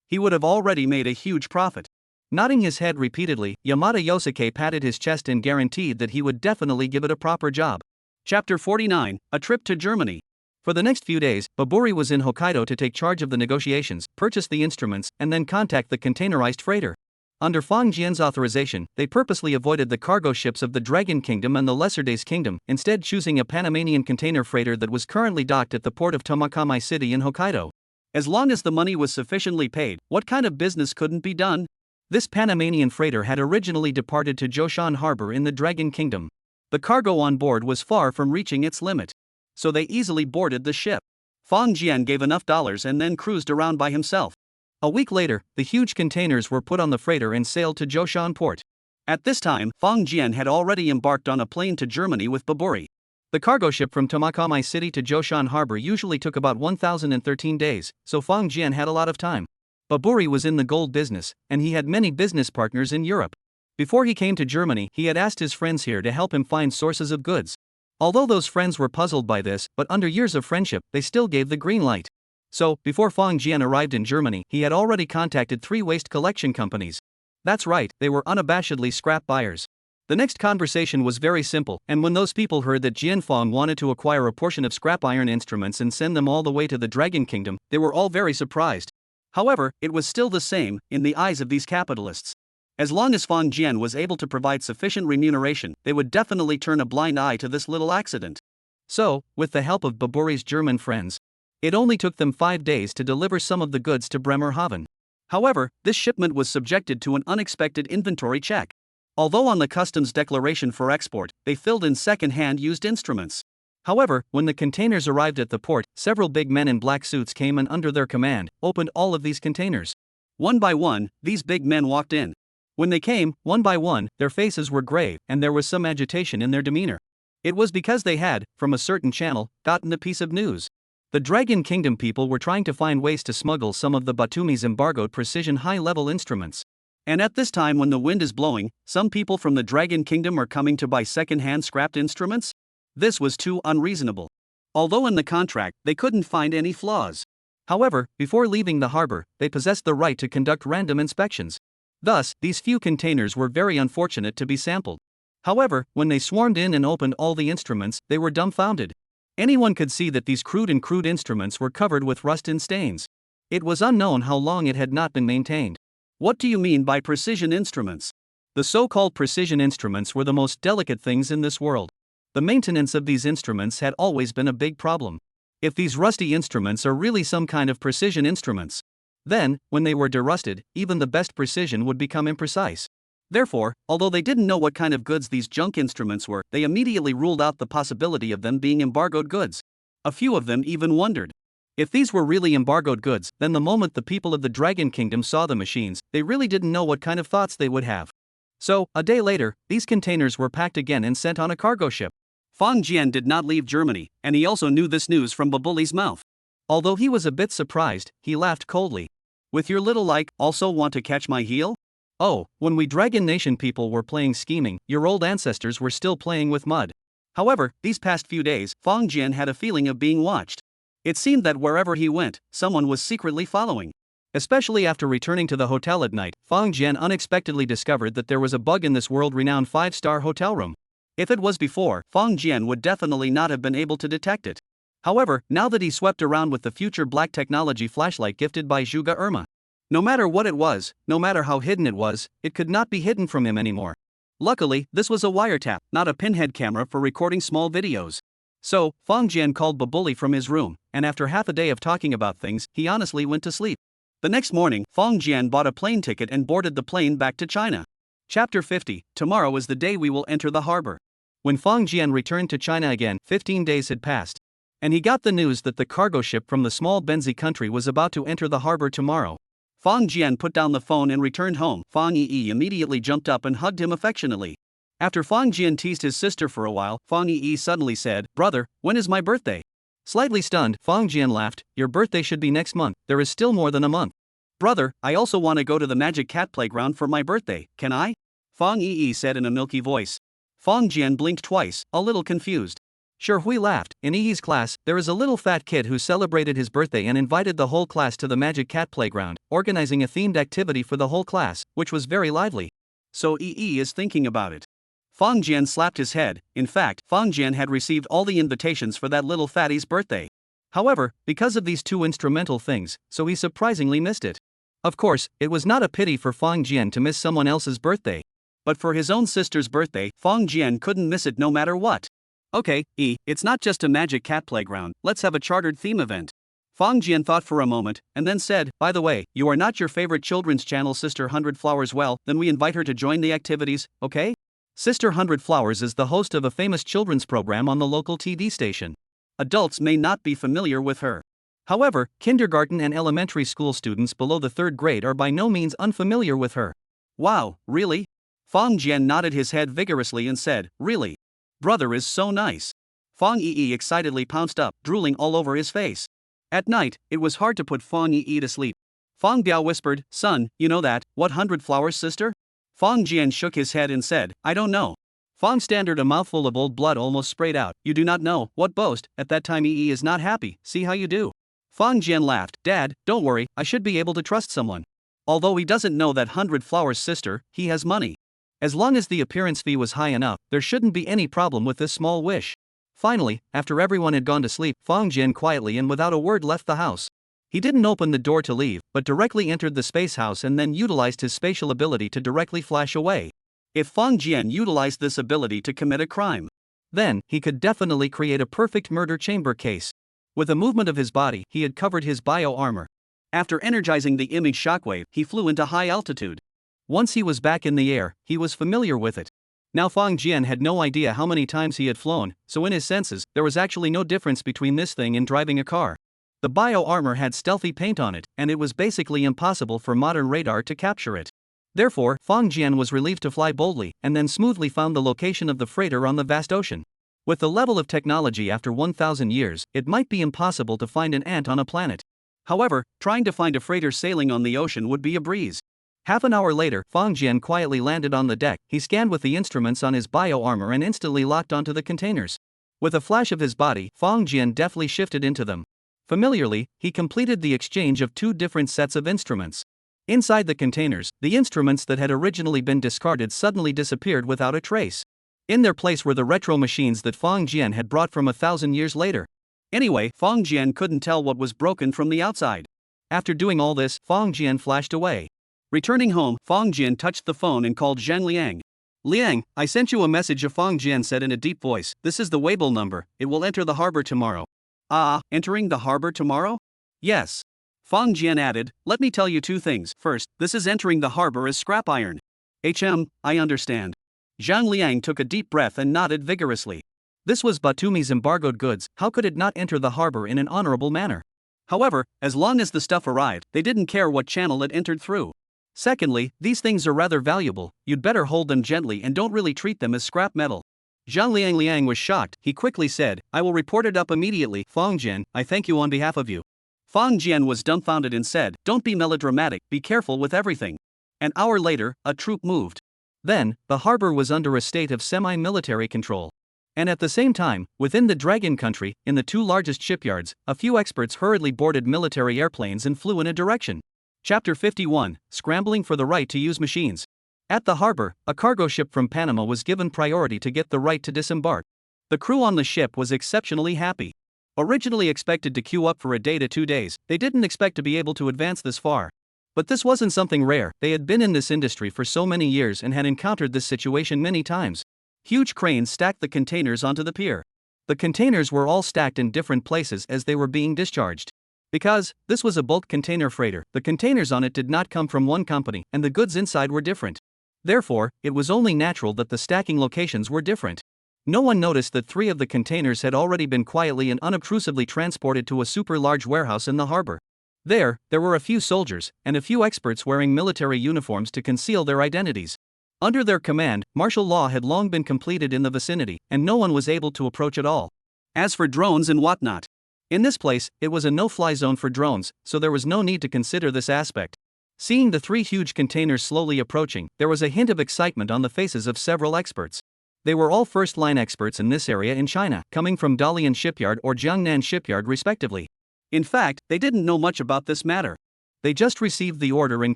He would have already made a huge profit. Nodding his head repeatedly, Yamada Yosuke patted his chest and guaranteed that he would definitely give it a proper job. Chapter 49, A Trip to Germany. For the next few days, Baburi was in Hokkaido to take charge of the negotiations, purchase the instruments, and then contact the containerized freighter. Under Fang Jian's authorization, they purposely avoided the cargo ships of the Dragon Kingdom and the Lesser Days Kingdom, instead choosing a Panamanian container freighter that was currently docked at the port of Tomakamai City in Hokkaido. As long as the money was sufficiently paid, what kind of business couldn't be done? This Panamanian freighter had originally departed to Joshan Harbor in the Dragon Kingdom. The cargo on board was far from reaching its limit, so they easily boarded the ship. Fang Jian gave enough dollars and then cruised around by himself. A week later, the huge containers were put on the freighter and sailed to Joshan port. At this time, Fang Jian had already embarked on a plane to Germany with Baburi. The cargo ship from Tomakamai City to Joshan Harbor usually took about 1,013 days, so Fang Jian had a lot of time. Baburi was in the gold business, and he had many business partners in Europe. Before he came to Germany, he had asked his friends here to help him find sources of goods. Although those friends were puzzled by this, but under years of friendship, they still gave the green light. So, before Fang Jian arrived in Germany, he had already contacted 3 waste collection companies. That's right, they were unabashedly scrap buyers. The next conversation was very simple, and when those people heard that Jianfeng wanted to acquire a portion of scrap iron instruments and send them all the way to the Dragon Kingdom, they were all very surprised. However, it was still the same, in the eyes of these capitalists. As long as Fang Jian was able to provide sufficient remuneration, they would definitely turn a blind eye to this little accident. So, with the help of Baburi's German friends, it only took them 5 days to deliver some of the goods to Bremerhaven. However, this shipment was subjected to an unexpected inventory check. Although on the customs declaration for export, they filled in second-hand used instruments. However, when the containers arrived at the port, several big men in black suits came and under their command, opened all of these containers. One by one, these big men walked in. When they came, one by one, their faces were grave, and there was some agitation in their demeanor. It was because they had, from a certain channel, gotten a piece of news. The Dragon Kingdom people were trying to find ways to smuggle some of the Batumi's embargoed precision high-level instruments. And at this time when the wind is blowing, some people from the Dragon Kingdom are coming to buy second-hand scrapped instruments? This was too unreasonable. Although in the contract, they couldn't find any flaws. However, before leaving the harbor, they possessed the right to conduct random inspections. Thus, these few containers were very unfortunate to be sampled. However, when they swarmed in and opened all the instruments, they were dumbfounded. Anyone could see that these crude instruments were covered with rust and stains. It was unknown how long it had not been maintained. What do you mean by precision instruments? The so-called precision instruments were the most delicate things in this world. The maintenance of these instruments had always been a big problem. If these rusty instruments are really some kind of precision instruments, then, when they were derusted, even the best precision would become imprecise. Therefore, although they didn't know what kind of goods these junk instruments were, they immediately ruled out the possibility of them being embargoed goods. A few of them even wondered. If these were really embargoed goods, then the moment the people of the Dragon Kingdom saw the machines, they really didn't know what kind of thoughts they would have. So, a day later, these containers were packed again and sent on a cargo ship. Fang Jian did not leave Germany, and he also knew this news from Babuli's mouth. Although he was a bit surprised, he laughed coldly. With your little like, also want to catch my heel? Oh, when we Dragon Nation people were playing scheming, your old ancestors were still playing with mud. However, these past few days, Fong Jian had a feeling of being watched. It seemed that wherever he went, someone was secretly following. Especially after returning to the hotel at night, Fong Jian unexpectedly discovered that there was a bug in this world-renowned 5-star hotel room. If it was before, Fong Jian would definitely not have been able to detect it. However, now that he swept around with the future black technology flashlight gifted by Zhuge Irma, no matter what it was, no matter how hidden it was, it could not be hidden from him anymore. Luckily, this was a wiretap, not a pinhead camera for recording small videos. So, Fong Jian called Babuli from his room, and after half a day of talking about things, he honestly went to sleep. The next morning, Fong Jian bought a plane ticket and boarded the plane back to China. Chapter 50. Tomorrow is the day we will enter the harbor. When Fong Jian returned to China again, 15 days had passed. And he got the news that the cargo ship from the small Benzi country was about to enter the harbor tomorrow. Fong Jian put down the phone and returned home. Fong Yi immediately jumped up and hugged him affectionately. After Fong Jian teased his sister for a while, Fong Yi suddenly said, "Brother, when is my birthday?" Slightly stunned, Fong Jian laughed, "Your birthday should be next month, there is still more than a month." "Brother, I also want to go to the Magic Cat playground for my birthday, can I?" Fong Yi said in a milky voice. Fong Jian blinked twice, a little confused. Sure, Hui laughed. In Yi's class, there is a little fat kid who celebrated his birthday and invited the whole class to the Magic Cat playground, organizing a themed activity for the whole class, which was very lively. So Yi is thinking about it. Fong Jian slapped his head. In fact, Fong Jian had received all the invitations for that little fatty's birthday. However, because of these two instrumental things, so he surprisingly missed it. Of course, it was not a pity for Fong Jian to miss someone else's birthday. But for his own sister's birthday, Fong Jian couldn't miss it no matter what. "Okay, it's not just a Magic Cat playground, let's have a chartered theme event." Fong Jian thought for a moment, and then said, "By the way, you are not your favorite children's channel Sister 100 Flowers. Well, then we invite her to join the activities, okay?" Sister 100 Flowers is the host of a famous children's program on the local TV station. Adults may not be familiar with her. However, kindergarten and elementary school students below the 3rd grade are by no means unfamiliar with her. "Wow, really?" Fong Jian nodded his head vigorously and said, "Really? Brother is so nice." Fong Yi excitedly pounced up, drooling all over his face. At night, it was hard to put Fong Yi to sleep. Fong Biao whispered, "Son, you know that, what 100 Flowers sister?" Fong Jian shook his head and said, "I don't know." Fong Standard, a mouthful of old blood almost sprayed out. "You do not know, what boast?" At that time Yi is not happy, see how you do. Fong Jian laughed, "Dad, don't worry, I should be able to trust someone. Although he doesn't know that 100 Flowers sister, he has money. As long as the appearance fee was high enough, there shouldn't be any problem with this small wish." Finally, after everyone had gone to sleep, Fong Jian quietly and without a word left the house. He didn't open the door to leave, but directly entered the space house and then utilized his spatial ability to directly flash away. If Fong Jian utilized this ability to commit a crime, then he could definitely create a perfect murder chamber case. With a movement of his body, he had covered his bio armor. After energizing the image shockwave, he flew into high altitude. Once he was back in the air, he was familiar with it. Now Fong Jian had no idea how many times he had flown, so in his senses, there was actually no difference between this thing and driving a car. The bio armor had stealthy paint on it, and it was basically impossible for modern radar to capture it. Therefore, Fong Jian was relieved to fly boldly, and then smoothly found the location of the freighter on the vast ocean. With the level of technology after 1,000 years, it might be impossible to find an ant on a planet. However, trying to find a freighter sailing on the ocean would be a breeze. Half an hour later, Fong Jian quietly landed on the deck. He scanned with the instruments on his bio armor and instantly locked onto the containers. With a flash of his body, Fong Jian deftly shifted into them. Familiarly, he completed the exchange of 2 different sets of instruments. Inside the containers, the instruments that had originally been discarded suddenly disappeared without a trace. In their place were the retro machines that Fong Jian had brought from 1,000 years later. Anyway, Fong Jian couldn't tell what was broken from the outside. After doing all this, Fong Jian flashed away. Returning home, Fong Jian touched the phone and called Zhang Liang. "Liang, I sent you a message," Fong Jian said in a deep voice. "This is the Weibo number, it will enter the harbor tomorrow." "Ah, entering the harbor tomorrow?" "Yes." Fong Jian added, "Let me tell you 2 things. First, this is entering the harbor as scrap iron." I understand." Zhang Liang took a deep breath and nodded vigorously. This was Batumi's embargoed goods, how could it not enter the harbor in an honorable manner? However, as long as the stuff arrived, they didn't care what channel it entered through. Secondly, these things are rather valuable, you'd better hold them gently and don't really treat them as scrap metal. Zhang Liang was shocked. He quickly said, "I will report it up immediately." "Fong Jian, I thank you on behalf of you." Fong Jian was dumbfounded and said, "Don't be melodramatic, be careful with everything." An hour later, a troop moved. Then, the harbor was under a state of semi-military control. And at the same time, within the Dragon Country, in the two largest shipyards, a few experts hurriedly boarded military airplanes and flew in a direction. Chapter 51, Scrambling for the Right to Use Machines. At the harbor, a cargo ship from Panama was given priority to get the right to disembark. The crew on the ship was exceptionally happy. Originally expected to queue up for a day to 2 days, they didn't expect to be able to advance this far. But this wasn't something rare, they had been in this industry for so many years and had encountered this situation many times. Huge cranes stacked the containers onto the pier. The containers were all stacked in different places as they were being discharged. Because this was a bulk container freighter, the containers on it did not come from one company, and the goods inside were different. Therefore, it was only natural that the stacking locations were different. No one noticed that 3 of the containers had already been quietly and unobtrusively transported to a super large warehouse in the harbor. There were a few soldiers, and a few experts wearing military uniforms to conceal their identities. Under their command, martial law had long been completed in the vicinity, and no one was able to approach at all. As for drones and whatnot, in this place, it was a no-fly zone for drones, so there was no need to consider this aspect. Seeing the 3 huge containers slowly approaching, there was a hint of excitement on the faces of several experts. They were all first-line experts in this area in China, coming from Dalian Shipyard or Jiangnan Shipyard respectively. In fact, they didn't know much about this matter. They just received the order and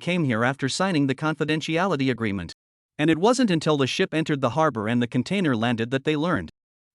came here after signing the confidentiality agreement. And it wasn't until the ship entered the harbor and the container landed that they learned.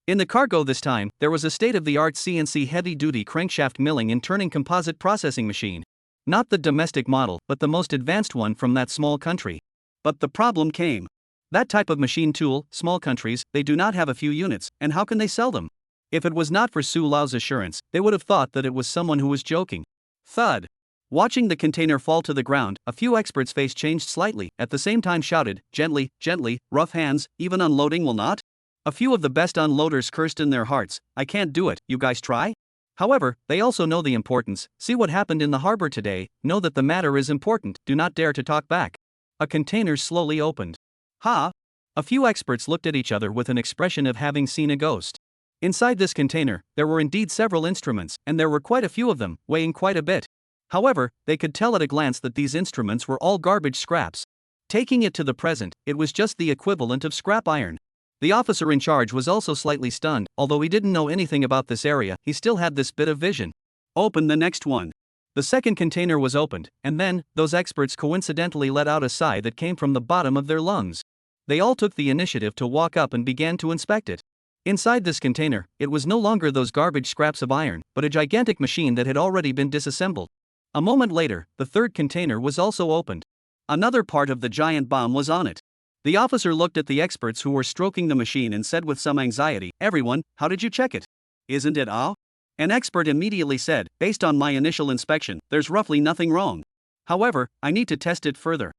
In the cargo this time, there was a state-of-the-art CNC heavy-duty crankshaft milling and turning composite processing machine. Not the domestic model, but the most advanced one from that small country. But the problem came. That type of machine tool, small countries, they do not have a few units, and how can they sell them? If it was not for Su Lao's assurance, they would have thought that it was someone who was joking. Thud. Watching the container fall to the ground, a few experts' face changed slightly, at the same time shouted, "Gently, gently, rough hands, even unloading will not?" A few of the best unloaders cursed in their hearts, "I can't do it, you guys try?" However, they also know the importance. See what happened in the harbor today, know that the matter is important, do not dare to talk back. A container slowly opened. Ha! A few experts looked at each other with an expression of having seen a ghost. Inside this container, there were indeed several instruments, and there were quite a few of them, weighing quite a bit. However, they could tell at a glance that these instruments were all garbage scraps. Taking it to the present, it was just the equivalent of scrap iron. The officer in charge was also slightly stunned, although he didn't know anything about this area, he still had this bit of vision. Open the next one. The second container was opened, and then, those experts coincidentally let out a sigh that came from the bottom of their lungs. They all took the initiative to walk up and began to inspect it. Inside this container, it was no longer those garbage scraps of iron, but a gigantic machine that had already been disassembled. A moment later, the third container was also opened. Another part of the giant bomb was on it. The officer looked at the experts who were stroking the machine and said with some anxiety, "Everyone, how did you check it? Isn't it ow?" An expert immediately said, "Based on my initial inspection, there's roughly nothing wrong. However, I need to test it further."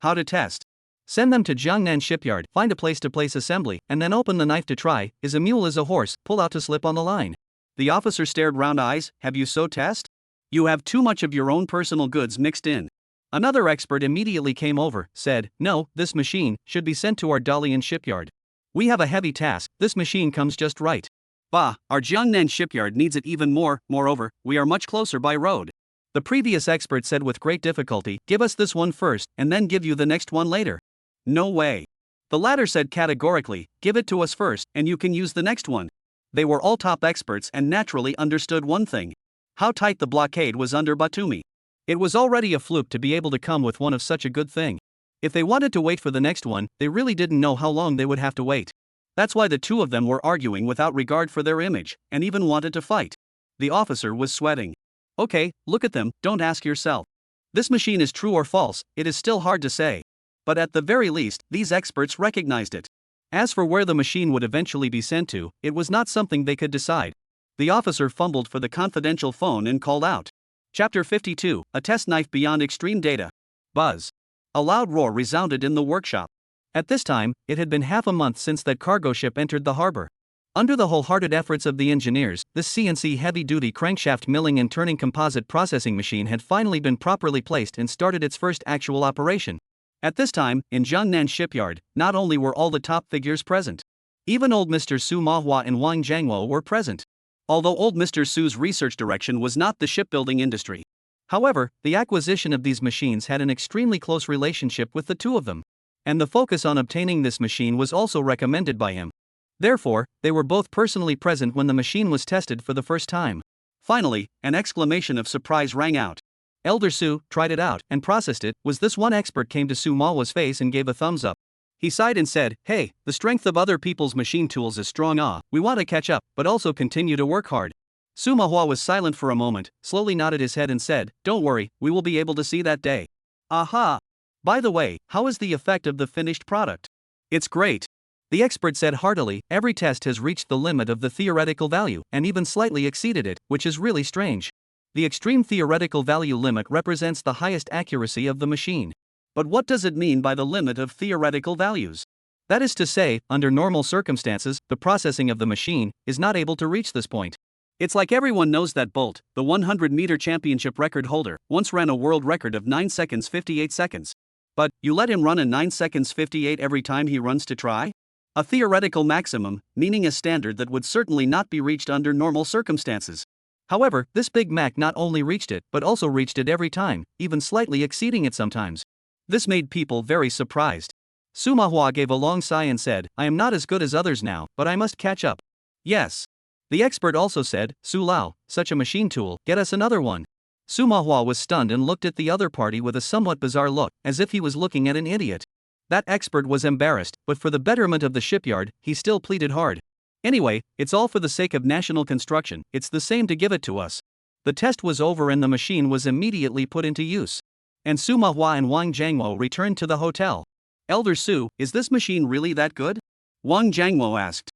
How to test? Send them to Jiangnan Shipyard, find a place to place assembly, and then open the knife to try. Is a mule as a horse, pull out to slip on the line. The officer stared round eyes, "Have you so test? You have too much of your own personal goods mixed in." Another expert immediately came over, said, "No, this machine should be sent to our Dalian shipyard. We have a heavy task, this machine comes just right." "Bah, our Jiangnan shipyard needs it even more, moreover, we are much closer by road." The previous expert said with great difficulty, "Give us this one first, and then give you the next one later." "No way." The latter said categorically, "Give it to us first, and you can use the next one." They were all top experts and naturally understood one thing. How tight the blockade was under Batumi. It was already a fluke to be able to come with one of such a good thing. If they wanted to wait for the next one, they really didn't know how long they would have to wait. That's why the two of them were arguing without regard for their image, and even wanted to fight. The officer was sweating. "Okay, look at them, don't ask yourself. This machine is true or false, it is still hard to say. But at the very least, these experts recognized it. As for where the machine would eventually be sent to, it was not something they could decide." The officer fumbled for the confidential phone and called out. Chapter 52, A Test Knife Beyond Extreme Data. Buzz. A loud roar resounded in the workshop. At this time, it had been half a month since that cargo ship entered the harbor. Under the wholehearted efforts of the engineers, this CNC heavy-duty crankshaft milling and turning composite processing machine had finally been properly placed and started its first actual operation. At this time, in Jiangnan Shipyard, not only were all the top figures present, even old Mr. Su Manhwa and Wang Jiangwo were present. Although old Mr. Su's research direction was not the shipbuilding industry, However, the acquisition of these machines had an extremely close relationship with the two of them. And the focus on obtaining this machine was also recommended by him. Therefore, they were both personally present when the machine was tested for the first time. Finally, an exclamation of surprise rang out. Elder Su tried it out and processed it. Was this one expert came to Su Mawa's face and gave a thumbs up. He sighed and said, "Hey, the strength of other people's machine tools is strong. We want to catch up, but also continue to work hard." Su Mahua was silent for a moment, slowly nodded his head and said, "Don't worry, we will be able to see that day." Aha! By the way, how is the effect of the finished product? It's great. The expert said heartily. Every test has reached the limit of the theoretical value, and even slightly exceeded it, which is really strange. The extreme theoretical value limit represents the highest accuracy of the machine. But what does it mean by the limit of theoretical values? That is to say, under normal circumstances, the processing of the machine is not able to reach this point. It's like everyone knows that Bolt, the 100-meter championship record holder, once ran a world record of 9 seconds 58 seconds. But, you let him run a 9 seconds 58 every time he runs to try? A theoretical maximum, meaning a standard that would certainly not be reached under normal circumstances. However, this Big Mac not only reached it, but also reached it every time, even slightly exceeding it sometimes. This made people very surprised. Su Mahua gave a long sigh and said, "I am not as good as others now, but I must catch up." Yes. The expert also said, "Su Lao, such a machine tool, get us another one." Su Mahua was stunned and looked at the other party with a somewhat bizarre look, as if he was looking at an idiot. That expert was embarrassed, but for the betterment of the shipyard, he still pleaded hard. "Anyway, it's all for the sake of national construction, it's the same to give it to us." The test was over and the machine was immediately put into use. And Su Mahua and Wang Jiangwo returned to the hotel. "Elder Su, is this machine really that good?" Wang Jiangwo asked.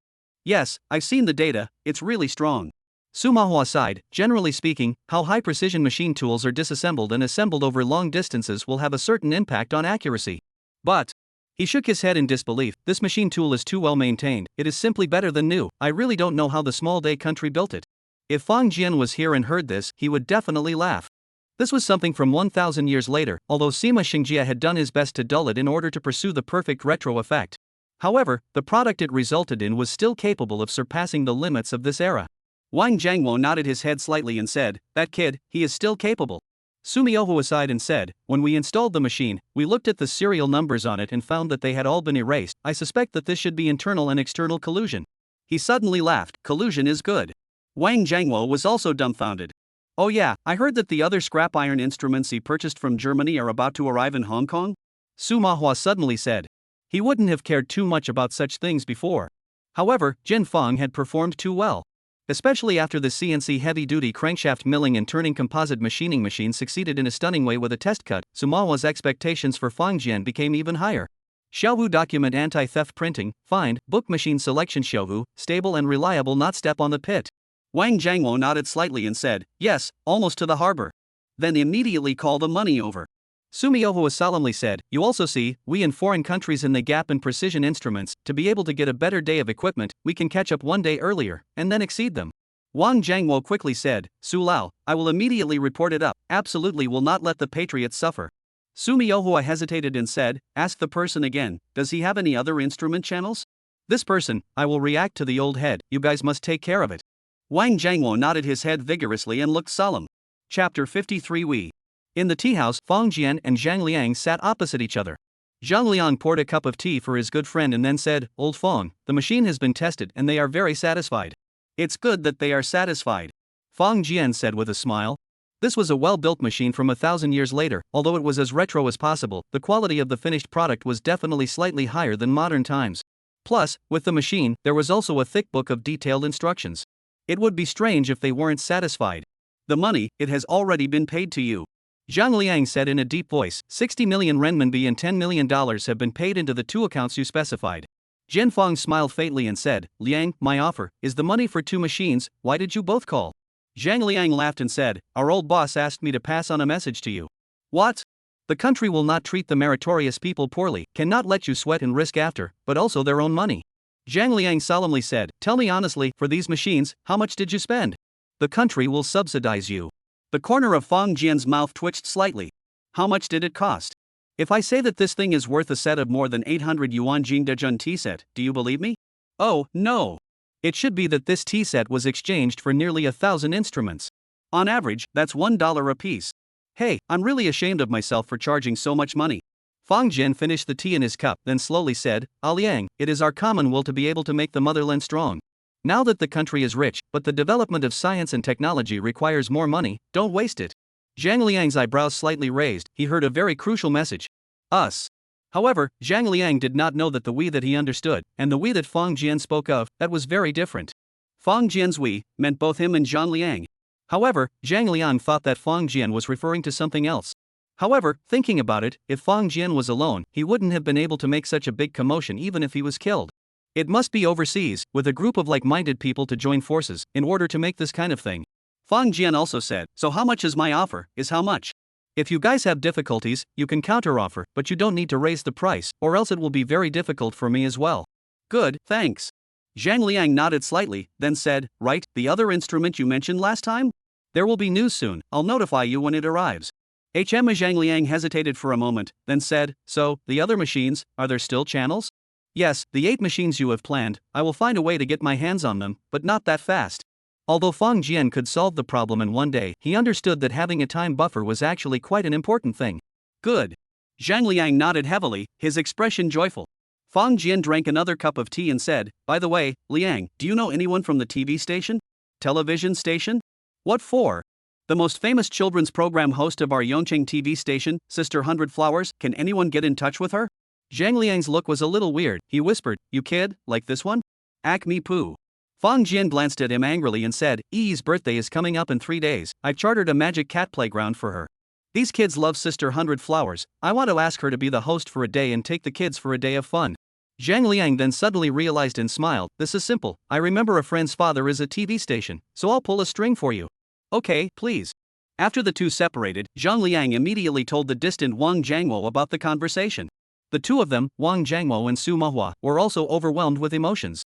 "Yes, I've seen the data, it's really strong." Su Mahua sighed. Generally speaking, how high-precision machine tools are disassembled and assembled over long distances will have a certain impact on accuracy. But, he shook his head in disbelief, this machine tool is too well maintained, it is simply better than new. I really don't know how the small day country built it. If Fang Jian was here and heard this, he would definitely laugh. This was something from 1,000 years later, although Sima Xingjia had done his best to dull it in order to pursue the perfect retro effect. However, the product it resulted in was still capable of surpassing the limits of this era. Wang Jiangwo nodded his head slightly and said, "That kid, he is still capable." Su Miyohu sighed and said, "When we installed the machine, we looked at the serial numbers on it and found that they had all been erased. I suspect that this should be internal and external collusion." He suddenly laughed. "Collusion is good." Wang Jiangwo was also dumbfounded. "Oh yeah, I heard that the other scrap iron instruments he purchased from Germany are about to arrive in Hong Kong?" Su Mahua suddenly said. He wouldn't have cared too much about such things before. However, Jin Feng had performed too well. Especially after the CNC heavy-duty crankshaft milling and turning composite machining machine succeeded in a stunning way with a test cut, Su Mahua's expectations for Fang Jian became even higher. Xiaohu document anti-theft printing, find, book machine selection Xiaohu, stable and reliable not step on the pit. Wang Jiangwo nodded slightly and said, "Yes, almost to the harbor." Then immediately call the money over. Su Miyohu solemnly said, "You also see, we in foreign countries in the gap in precision instruments, to be able to get a better day of equipment, we can catch up one day earlier, and then exceed them." Wang Jiangwo quickly said, "Su Lao, I will immediately report it up, absolutely will not let the patriots suffer." Su Miyohu hesitated and said, "Ask the person again, does he have any other instrument channels?" "This person, I will react to the old head, you guys must take care of it." Wang Jiangwo nodded his head vigorously and looked solemn. Chapter 53 In the tea house, Fang Jian and Zhang Liang sat opposite each other. Zhang Liang poured a cup of tea for his good friend and then said, "Old Fang, the machine has been tested and they are very satisfied." "It's good that they are satisfied," Fang Jian said with a smile. This was a well-built machine from 1,000 years later. Although it was as retro as possible, the quality of the finished product was definitely slightly higher than modern times. Plus, with the machine, there was also a thick book of detailed instructions. It would be strange if they weren't satisfied. "The money, it has already been paid to you," Zhang Liang said in a deep voice. 60 million renminbi and $10 million have been paid into the two accounts you specified. Jian Fang smiled faintly and said, "Liang, my offer is the money for 2 machines, why did you both call?" Zhang Liang laughed and said, "Our old boss asked me to pass on a message to you." "What?" "The country will not treat the meritorious people poorly, cannot let you sweat and risk after, but also their own money." Zhang Liang solemnly said, "Tell me honestly, for these machines, how much did you spend?" "The country will subsidize you." The corner of Fang Jian's mouth twitched slightly. "How much did it cost?" "If I say that this thing is worth a set of more than 800 yuan Jingdejun tea set, do you believe me?" "Oh, no. It should be that this tea set was exchanged for nearly 1,000 instruments. On average, that's $1 apiece." Hey, I'm really ashamed of myself for charging so much money. Fang Jian finished the tea in his cup, then slowly said, Liang, it is our common will to be able to make the motherland strong. Now that the country is rich, but the development of science and technology requires more money, don't waste it. Zhang Liang's eyebrows slightly raised, he heard a very crucial message. Us. However, Zhang Liang did not know that the we that he understood, and the we that Fang Jian spoke of, that was very different. Fang Jian's we meant both him and Zhang Liang. However, Zhang Liang thought that Fang Jian was referring to something else. However, thinking about it, if Fang Jian was alone, he wouldn't have been able to make such a big commotion even if he was killed. It must be overseas, with a group of like-minded people to join forces, in order to make this kind of thing. Fang Jian also said, so how much is my offer, is how much? If you guys have difficulties, you can counter-offer, but you don't need to raise the price, or else it will be very difficult for me as well. Good, thanks. Zhang Liang nodded slightly, then said, right, the other instrument you mentioned last time? There will be news soon, I'll notify you when it arrives. Zhang Liang hesitated for a moment, then said, so, the other machines, are there still channels? Yes, the 8 machines you have planned, I will find a way to get my hands on them, but not that fast. Although Fang Jian could solve the problem in one day, he understood that having a time buffer was actually quite an important thing. Good. Zhang Liang nodded heavily, his expression joyful. Fang Jian drank another cup of tea and said, by the way, Liang, do you know anyone from the TV station? Television station? What for? The most famous children's program host of our Yongqing TV station, Sister 100 Flowers, can anyone get in touch with her? Zhang Liang's look was a little weird, he whispered, you kid, like this one? Acme Poo. Fang Jian glanced at him angrily and said, Yi's birthday is coming up in 3 days, I've chartered a magic cat playground for her. These kids love Sister 100 Flowers, I want to ask her to be the host for a day and take the kids for a day of fun. Zhang Liang then suddenly realized and smiled, this is simple, I remember a friend's father is a TV station, so I'll pull a string for you. Okay, please. After the two separated, Zhang Liang immediately told the distant Wang Jiangwo about the conversation. The two of them, Wang Jiangwo and Su Manhwa, were also overwhelmed with emotions.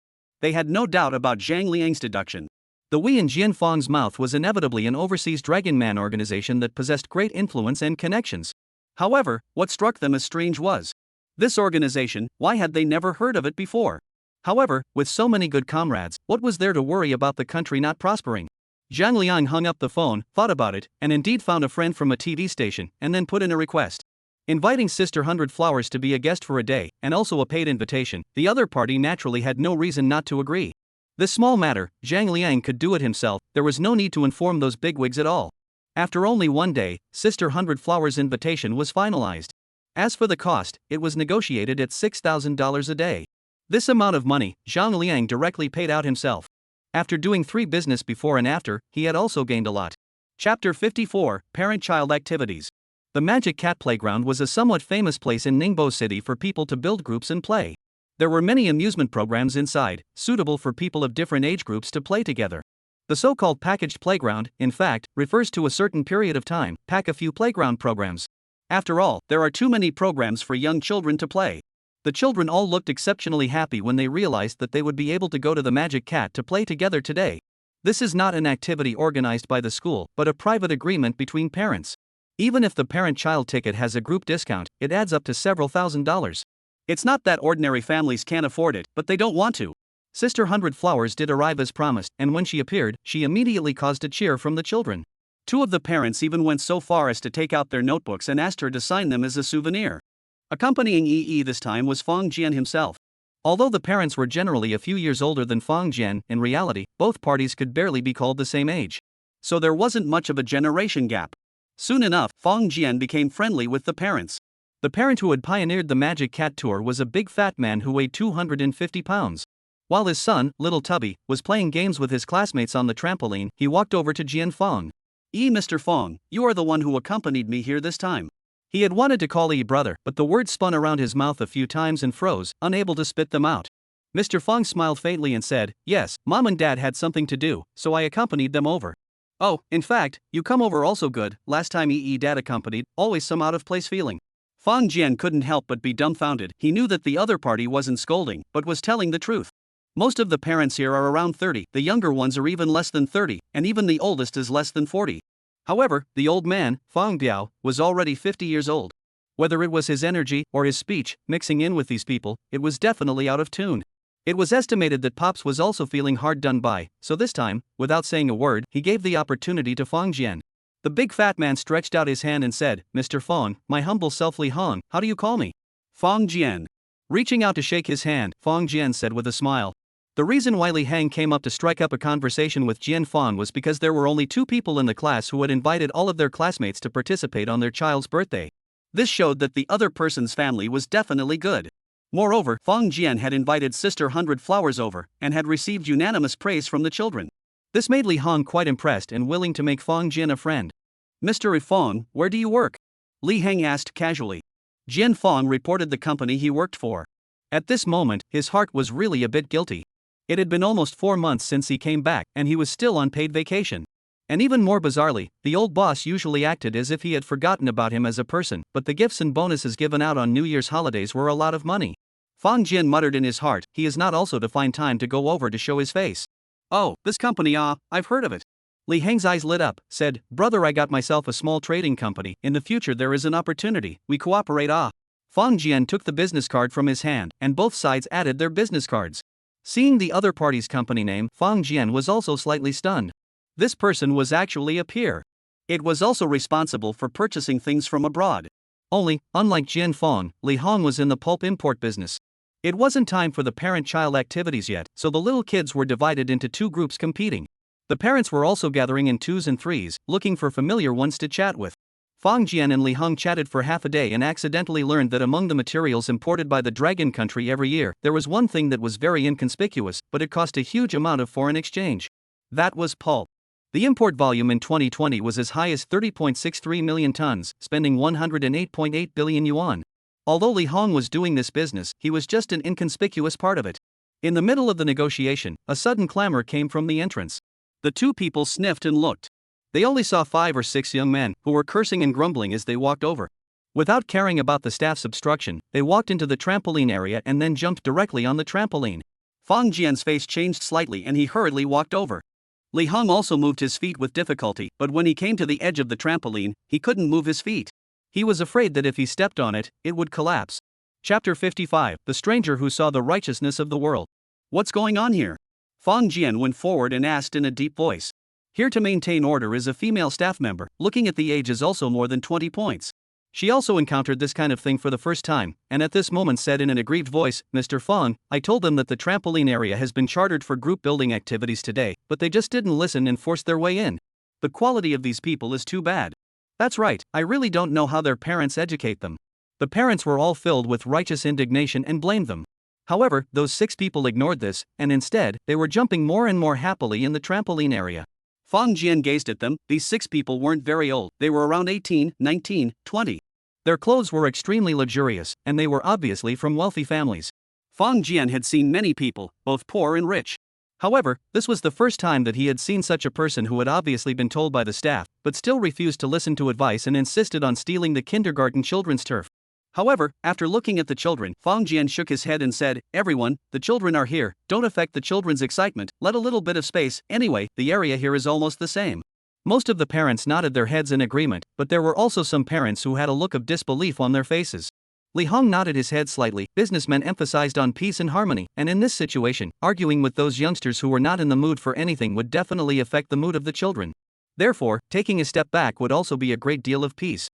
They had no doubt about Zhang Liang's deduction. The we in Jian Fang's mouth was inevitably an overseas Dragon Man organization that possessed great influence and connections. However, what struck them as strange was this organization, why had they never heard of it before? However, with so many good comrades, what was there to worry about the country not prospering? Zhang Liang hung up the phone, thought about it, and indeed found a friend from a TV station, and then put in a request. Inviting Sister 100 Flowers to be a guest for a day, and also a paid invitation, the other party naturally had no reason not to agree. This small matter, Zhang Liang could do it himself, there was no need to inform those bigwigs at all. After only one day, Sister 100 Flowers' invitation was finalized. As for the cost, it was negotiated at $6,000 a day. This amount of money, Zhang Liang directly paid out himself. After doing 3 business before and after, he had also gained a lot. Chapter 54, Parent-Child Activities. The Magic Cat Playground was a somewhat famous place in Ningbo City for people to build groups and play. There were many amusement programs inside, suitable for people of different age groups to play together. The so-called packaged playground, in fact, refers to a certain period of time, pack a few playground programs. After all, there are too many programs for young children to play. The children all looked exceptionally happy when they realized that they would be able to go to the Magic Cat to play together today. This is not an activity organized by the school, but a private agreement between parents. Even if the parent-child ticket has a group discount, it adds up to several $1,000s. It's not that ordinary families can't afford it, but they don't want to. Sister 100 Flowers did arrive as promised, and when she appeared, she immediately caused a cheer from the children. 2 of the parents even went so far as to take out their notebooks and asked her to sign them as a souvenir. Accompanying Yi this time was Fang Jian himself. Although the parents were generally a few years older than Fang Jian, in reality, both parties could barely be called the same age. So there wasn't much of a generation gap. Soon enough, Fang Jian became friendly with the parents. The parent who had pioneered the Magic Cat tour was a big fat man who weighed 250 pounds. While his son, Little Tubby, was playing games with his classmates on the trampoline, he walked over to Jian Fang. Mr. Fang, you are the one who accompanied me here this time. He had wanted to call brother, but the words spun around his mouth a few times and froze, unable to spit them out. Mr. Fang smiled faintly and said, yes, Mom and Dad had something to do, so I accompanied them over. Oh, in fact, you come over also good, last time Dad accompanied, always some out-of-place feeling. Fang Jian couldn't help but be dumbfounded. He knew that the other party wasn't scolding, but was telling the truth. Most of the parents here are around 30, the younger ones are even less than 30, and even the oldest is less than 40. However, the old man, Fang Biao, was already 50 years old. Whether it was his energy or his speech, mixing in with these people, it was definitely out of tune. It was estimated that Pops was also feeling hard done by, so this time, without saying a word, he gave the opportunity to Fang Jian. The big fat man stretched out his hand and said, "Mr. Fong, my humble self Li Hong, how do you call me?" Fong Jian. Reaching out to shake his hand, Fong Jian said with a smile. The reason why Li Hang came up to strike up a conversation with Jian Fong was because there were only 2 people in the class who had invited all of their classmates to participate on their child's birthday. This showed that the other person's family was definitely good. Moreover, Fong Jian had invited Sister 100 Flowers over and had received unanimous praise from the children. This made Li Hong quite impressed and willing to make Fong Jian a friend. "Mr. Fong, where do you work?" Li Hang asked casually. Jian Fong reported the company he worked for. At this moment, his heart was really a bit guilty. It had been almost 4 months since he came back, and he was still on paid vacation. And even more bizarrely, the old boss usually acted as if he had forgotten about him as a person, but the gifts and bonuses given out on New Year's holidays were a lot of money. Fong Jian muttered in his heart, he is not also to find time to go over to show his face. "Oh, this company, I've heard of it." Li Heng's eyes lit up, said, "Brother, I got myself a small trading company, in the future there is an opportunity, we cooperate, Fong Jian took the business card from his hand, and both sides added their business cards. Seeing the other party's company name, Fong Jian was also slightly stunned. This person was actually a peer. It was also responsible for purchasing things from abroad. Only, unlike Jian Fong, Li Hong was in the pulp import business. It wasn't time for the parent-child activities yet, so the little kids were divided into 2 groups competing. The parents were also gathering in 2s and 3s, looking for familiar ones to chat with. Fong Jian and Li Hong chatted for half a day and accidentally learned that among the materials imported by the Dragon Country every year, there was one thing that was very inconspicuous, but it cost a huge amount of foreign exchange. That was pulp. The import volume in 2020 was as high as 30.63 million tons, spending 108.8 billion yuan. Although Li Hong was doing this business, he was just an inconspicuous part of it. In the middle of the negotiation, a sudden clamor came from the entrance. The 2 people sniffed and looked. They only saw 5 or 6 young men, who were cursing and grumbling as they walked over. Without caring about the staff's obstruction, they walked into the trampoline area and then jumped directly on the trampoline. Fong Jian's face changed slightly and he hurriedly walked over. Li Hong also moved his feet with difficulty, but when he came to the edge of the trampoline, he couldn't move his feet. He was afraid that if he stepped on it, it would collapse. Chapter 55, The Stranger Who Saw the Righteousness of the World. "What's going on here?" Fong Jian went forward and asked in a deep voice. Here to maintain order is a female staff member, looking at the age is also more than 20 points. She also encountered this kind of thing for the first time, and at this moment said in an aggrieved voice, "Mr. Fong, I told them that the trampoline area has been chartered for group building activities today, but they just didn't listen and forced their way in. The quality of these people is too bad. That's right, I really don't know how their parents educate them." The parents were all filled with righteous indignation and blamed them. However, those 6 people ignored this, and instead, they were jumping more and more happily in the trampoline area. Fong Jian gazed at them. These 6 people weren't very old, they were around 18, 19, 20. Their clothes were extremely luxurious, and they were obviously from wealthy families. Fong Jian had seen many people, both poor and rich. However, this was the first time that he had seen such a person who had obviously been told by the staff, but still refused to listen to advice and insisted on stealing the kindergarten children's turf. However, after looking at the children, Fong Jian shook his head and said, "Everyone, the children are here, don't affect the children's excitement, let a little bit of space, anyway, the area here is almost the same." Most of the parents nodded their heads in agreement, but there were also some parents who had a look of disbelief on their faces. Li Hong nodded his head slightly. Businessmen emphasized on peace and harmony, and in this situation, arguing with those youngsters who were not in the mood for anything would definitely affect the mood of the children. Therefore, taking a step back would also be a great deal of peace.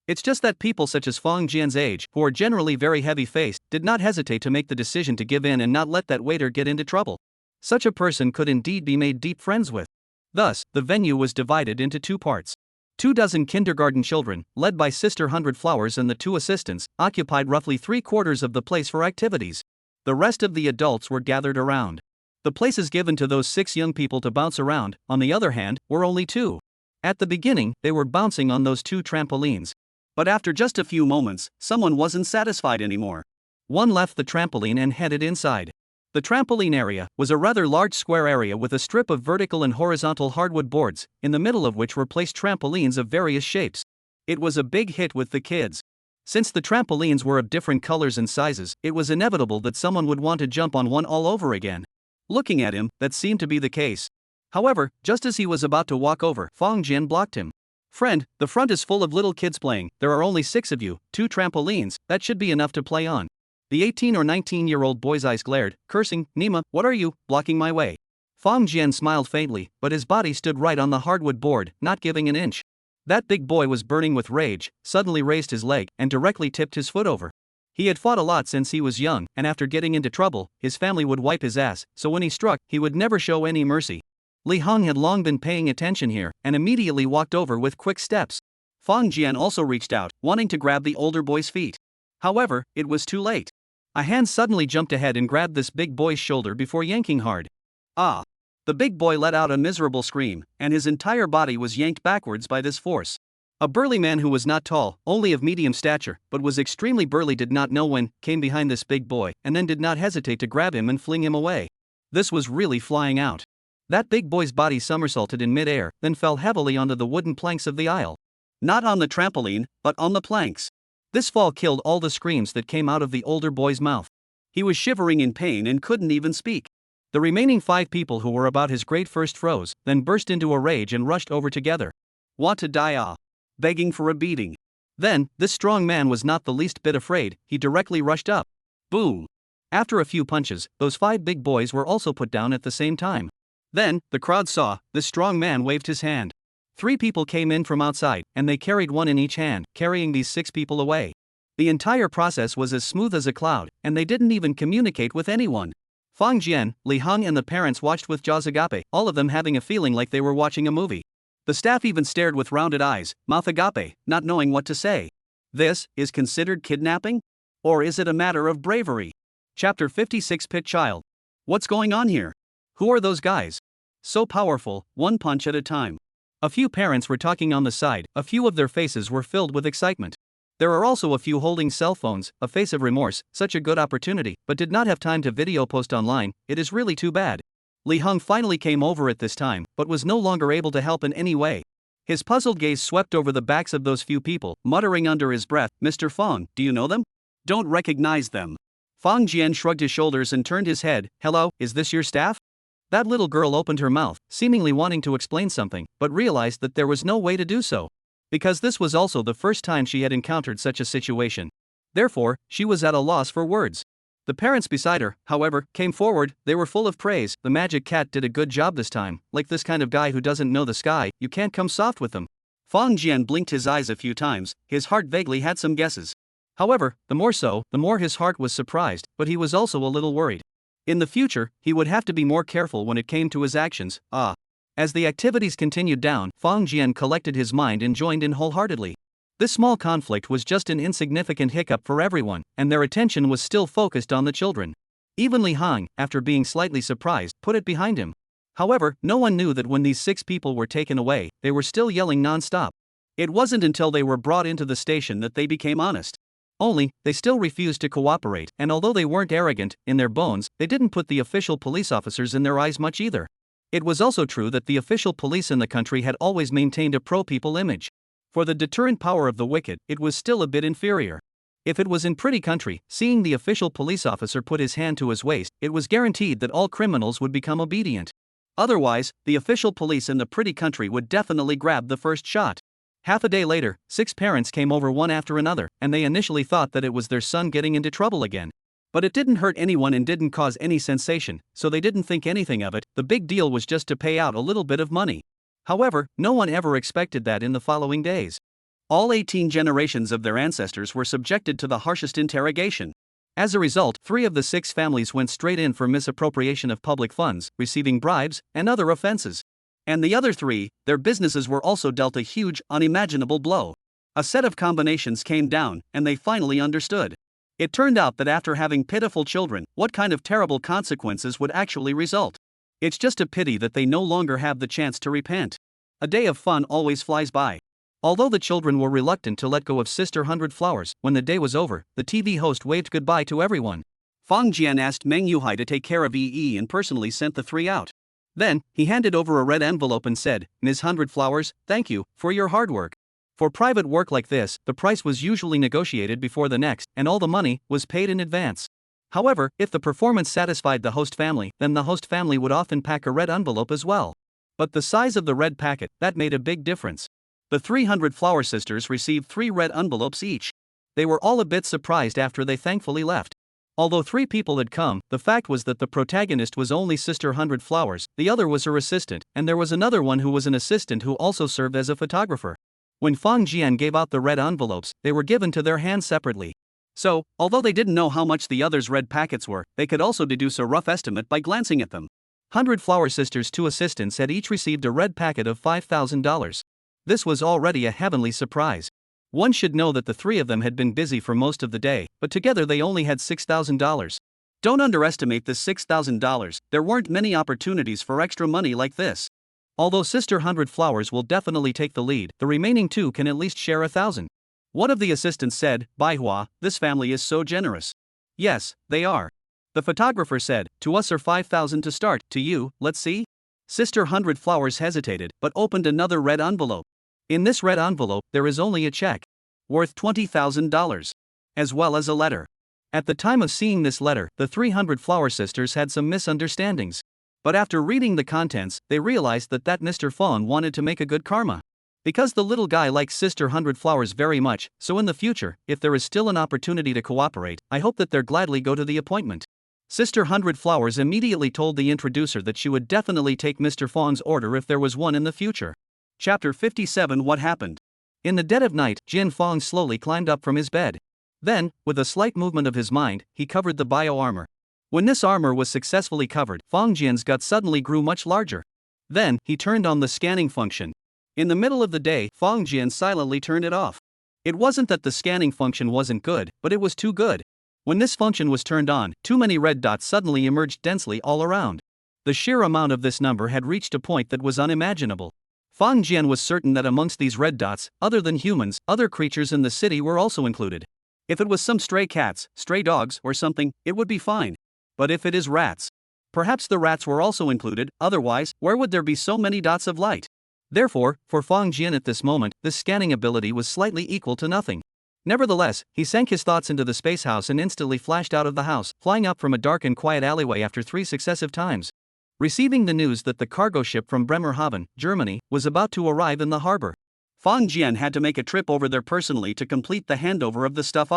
It's just that people such as Fong Jian's age, who are generally very heavy-faced, did not hesitate to make the decision to give in and not let that waiter get into trouble. Such a person could indeed be made deep friends with. Thus, the venue was divided into 2 parts. 24 kindergarten children, led by Sister 100 Flowers and the 2 assistants, occupied roughly 3/4 of the place for activities. The rest of the adults were gathered around. The places given to those 6 young people to bounce around, on the other hand, were only 2. At the beginning, they were bouncing on those 2 trampolines. But after just a few moments, someone wasn't satisfied anymore. One left the trampoline and headed inside. The trampoline area was a rather large square area with a strip of vertical and horizontal hardwood boards, in the middle of which were placed trampolines of various shapes. It was a big hit with the kids. Since the trampolines were of different colors and sizes, it was inevitable that someone would want to jump on one all over again. Looking at him, that seemed to be the case. However, just as he was about to walk over, Fong Jian blocked him. "Friend, the front is full of little kids playing, there are only 6 of you, 2 trampolines, that should be enough to play on." The 18 or 19-year-old boy's eyes glared, cursing, "Nima, what are you, blocking my way?" Fong Jian smiled faintly, but his body stood right on the hardwood board, not giving an inch. That big boy was burning with rage, suddenly raised his leg, and directly tipped his foot over. He had fought a lot since he was young, and after getting into trouble, his family would wipe his ass, so when he struck, he would never show any mercy. Li Hong had long been paying attention here, and immediately walked over with quick steps. Fang Jian also reached out, wanting to grab the older boy's feet. However, it was too late. A hand suddenly jumped ahead and grabbed this big boy's shoulder before yanking hard. Ah! The big boy let out a miserable scream, and his entire body was yanked backwards by this force. A burly man who was not tall, only of medium stature, but was extremely burly did not know when, came behind this big boy, and then did not hesitate to grab him and fling him away. This was really flying out. That big boy's body somersaulted in mid-air, then fell heavily onto the wooden planks of the aisle. Not on the trampoline, but on the planks. This fall killed all the screams that came out of the older boy's mouth. He was shivering in pain and couldn't even speak. The remaining 5 people who were about his grade first froze, then burst into a rage and rushed over together. Want to die ah? Begging for a beating. Then, this strong man was not the least bit afraid, he directly rushed up. Boom! After a few punches, those 5 big boys were also put down at the same time. Then, the crowd saw, this strong man waved his hand. 3 people came in from outside, and they carried one in each hand, carrying these 6 people away. The entire process was as smooth as a cloud, and they didn't even communicate with anyone. Fang Jian, Li Hong and the parents watched with jaws agape, all of them having a feeling like they were watching a movie. The staff even stared with rounded eyes, mouth agape, not knowing what to say. This is considered kidnapping? Or is it a matter of bravery? Chapter 56 Pit Child. What's going on here? Who are those guys? So powerful, one punch at a time. A few parents were talking on the side, a few of their faces were filled with excitement. There are also a few holding cell phones, a face of remorse, such a good opportunity, but did not have time to video post online, it is really too bad. Li Hong finally came over at this time, but was no longer able to help in any way. His puzzled gaze swept over the backs of those few people, muttering under his breath, Mr. Fang, do you know them? Don't recognize them. Fang Jian shrugged his shoulders and turned his head, hello, is this your staff? That little girl opened her mouth, seemingly wanting to explain something, but realized that there was no way to do so. Because this was also the first time she had encountered such a situation. Therefore, she was at a loss for words. The parents beside her, however, came forward, they were full of praise, the magic cat did a good job this time, like this kind of guy who doesn't know the sky, you can't come soft with them. Fang Jian blinked his eyes a few times, his heart vaguely had some guesses. However, the more his heart was surprised, but he was also a little worried. In the future, he would have to be more careful when it came to his actions, As the activities continued down, Fang Jian collected his mind and joined in wholeheartedly. This small conflict was just an insignificant hiccup for everyone, and their attention was still focused on the children. Even Li Hong, after being slightly surprised, put it behind him. However, no one knew that when these 6 people were taken away, they were still yelling non-stop. It wasn't until they were brought into the station that they became honest. Only, they still refused to cooperate, and although they weren't arrogant, in their bones, they didn't put the official police officers in their eyes much either. It was also true that the official police in the country had always maintained a pro-people image. For the deterrent power of the wicked, it was still a bit inferior. If it was in pretty country, seeing the official police officer put his hand to his waist, it was guaranteed that all criminals would become obedient. Otherwise, the official police in the pretty country would definitely grab the first shot. Half a day later, 6 parents came over one after another, and they initially thought that it was their son getting into trouble again. But it didn't hurt anyone and didn't cause any sensation, so they didn't think anything of it, the big deal was just to pay out a little bit of money. However, no one ever expected that in the following days. All 18 generations of their ancestors were subjected to the harshest interrogation. As a result, 3 of the 6 families went straight in for misappropriation of public funds, receiving bribes, and other offenses. And the other 3, their businesses were also dealt a huge, unimaginable blow. A set of combinations came down, and they finally understood. It turned out that after having pitiful children, what kind of terrible consequences would actually result. It's just a pity that they no longer have the chance to repent. A day of fun always flies by. Although the children were reluctant to let go of Sister 100 Flowers, when the day was over, the TV host waved goodbye to everyone. Fang Jian asked Meng Yuhai to take care of EE and personally sent the 3 out. Then, he handed over a red envelope and said, Ms. 100 Flowers, thank you for your hard work. For private work like this, the price was usually negotiated before the next, and all the money was paid in advance. However, if the performance satisfied the host family, then the host family would often pack a red envelope as well. But the size of the red packet, that made a big difference. The 300 Flower Sisters received 3 red envelopes each. They were all a bit surprised after they thankfully left. Although 3 people had come, the fact was that the protagonist was only Sister 100 Flowers, the other was her assistant, and there was another one who was an assistant who also served as a photographer. When Fang Jian gave out the red envelopes, they were given to their hands separately. So, although they didn't know how much the others' red packets were, they could also deduce a rough estimate by glancing at them. 100 Flower Sisters' 2 assistants had each received a red packet of $5,000. This was already a heavenly surprise. One should know that the 3 of them had been busy for most of the day, but together they only had $6,000. Don't underestimate this $6,000, there weren't many opportunities for extra money like this. Although Sister 100 Flowers will definitely take the lead, the remaining 2 can at least share 1,000. One of the assistants said, Manhwa, this family is so generous. Yes, they are. The photographer said, to us are 5,000 to start, to you, let's see? Sister 100 Flowers hesitated, but opened another red envelope. In this red envelope, there is only a check worth $20,000, as well as a letter. At the time of seeing this letter, the 300 Flower Sisters had some misunderstandings. But after reading the contents, they realized that Mr. Fawn wanted to make a good karma. Because the little guy likes Sister 100 Flowers very much, so in the future, if there is still an opportunity to cooperate, I hope that they'll gladly go to the appointment. Sister 100 Flowers immediately told the introducer that she would definitely take Mr. Fawn's order if there was one in the future. Chapter 57 What happened? In the dead of night, Jin Fong slowly climbed up from his bed. Then, with a slight movement of his mind, he covered the bio-armor. When this armor was successfully covered, Fong Jian's gut suddenly grew much larger. Then, he turned on the scanning function. In the middle of the day, Fong Jian silently turned it off. It wasn't that the scanning function wasn't good, but it was too good. When this function was turned on, too many red dots suddenly emerged densely all around. The sheer amount of this number had reached a point that was unimaginable. Fong Jian was certain that amongst these red dots, other than humans, other creatures in the city were also included. If it was some stray cats, stray dogs, or something, it would be fine. But if it is rats, perhaps the rats were also included, otherwise, where would there be so many dots of light? Therefore, for Fong Jian at this moment, this scanning ability was slightly equal to nothing. Nevertheless, he sank his thoughts into the space house and instantly flashed out of the house, flying up from a dark and quiet alleyway after 3 successive times. Receiving the news that the cargo ship from Bremerhaven, Germany, was about to arrive in the harbor, Fong Jian had to make a trip over there personally to complete the handover of the stuff.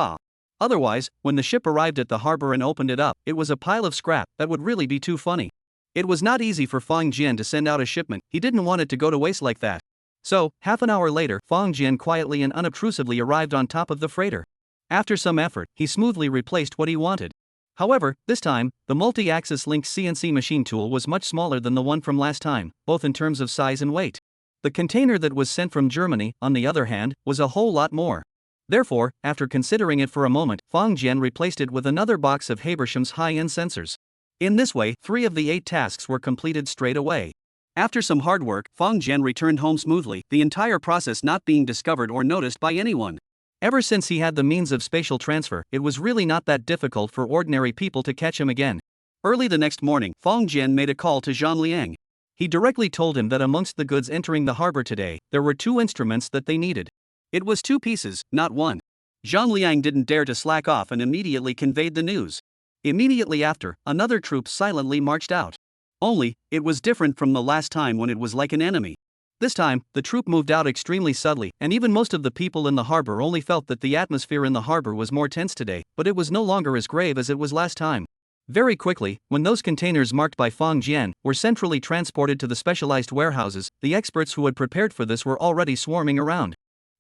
Otherwise, when the ship arrived at the harbor and opened it up, it was a pile of scrap that would really be too funny. It was not easy for Fong Jian to send out a shipment, he didn't want it to go to waste like that. So, half an hour later, Fong Jian quietly and unobtrusively arrived on top of the freighter. After some effort, he smoothly replaced what he wanted. However, this time, the multi-axis linked CNC machine tool was much smaller than the one from last time, both in terms of size and weight. The container that was sent from Germany, on the other hand, was a whole lot more. Therefore, after considering it for a moment, Fong Jian replaced it with another box of Habersham's high-end sensors. In this way, 3 of the 8 tasks were completed straight away. After some hard work, Fong Jian returned home smoothly, the entire process not being discovered or noticed by anyone. Ever since he had the means of spatial transfer, it was really not that difficult for ordinary people to catch him again. Early the next morning, Fong Jian made a call to Zhang Liang. He directly told him that amongst the goods entering the harbor today, there were 2 instruments that they needed. It was 2 pieces, not 1. Zhang Liang didn't dare to slack off and immediately conveyed the news. Immediately after, another troop silently marched out. Only, it was different from the last time when it was like an enemy. This time, the troop moved out extremely subtly, and even most of the people in the harbor only felt that the atmosphere in the harbor was more tense today, but it was no longer as grave as it was last time. Very quickly, when those containers marked by Fong Jian were centrally transported to the specialized warehouses, the experts who had prepared for this were already swarming around.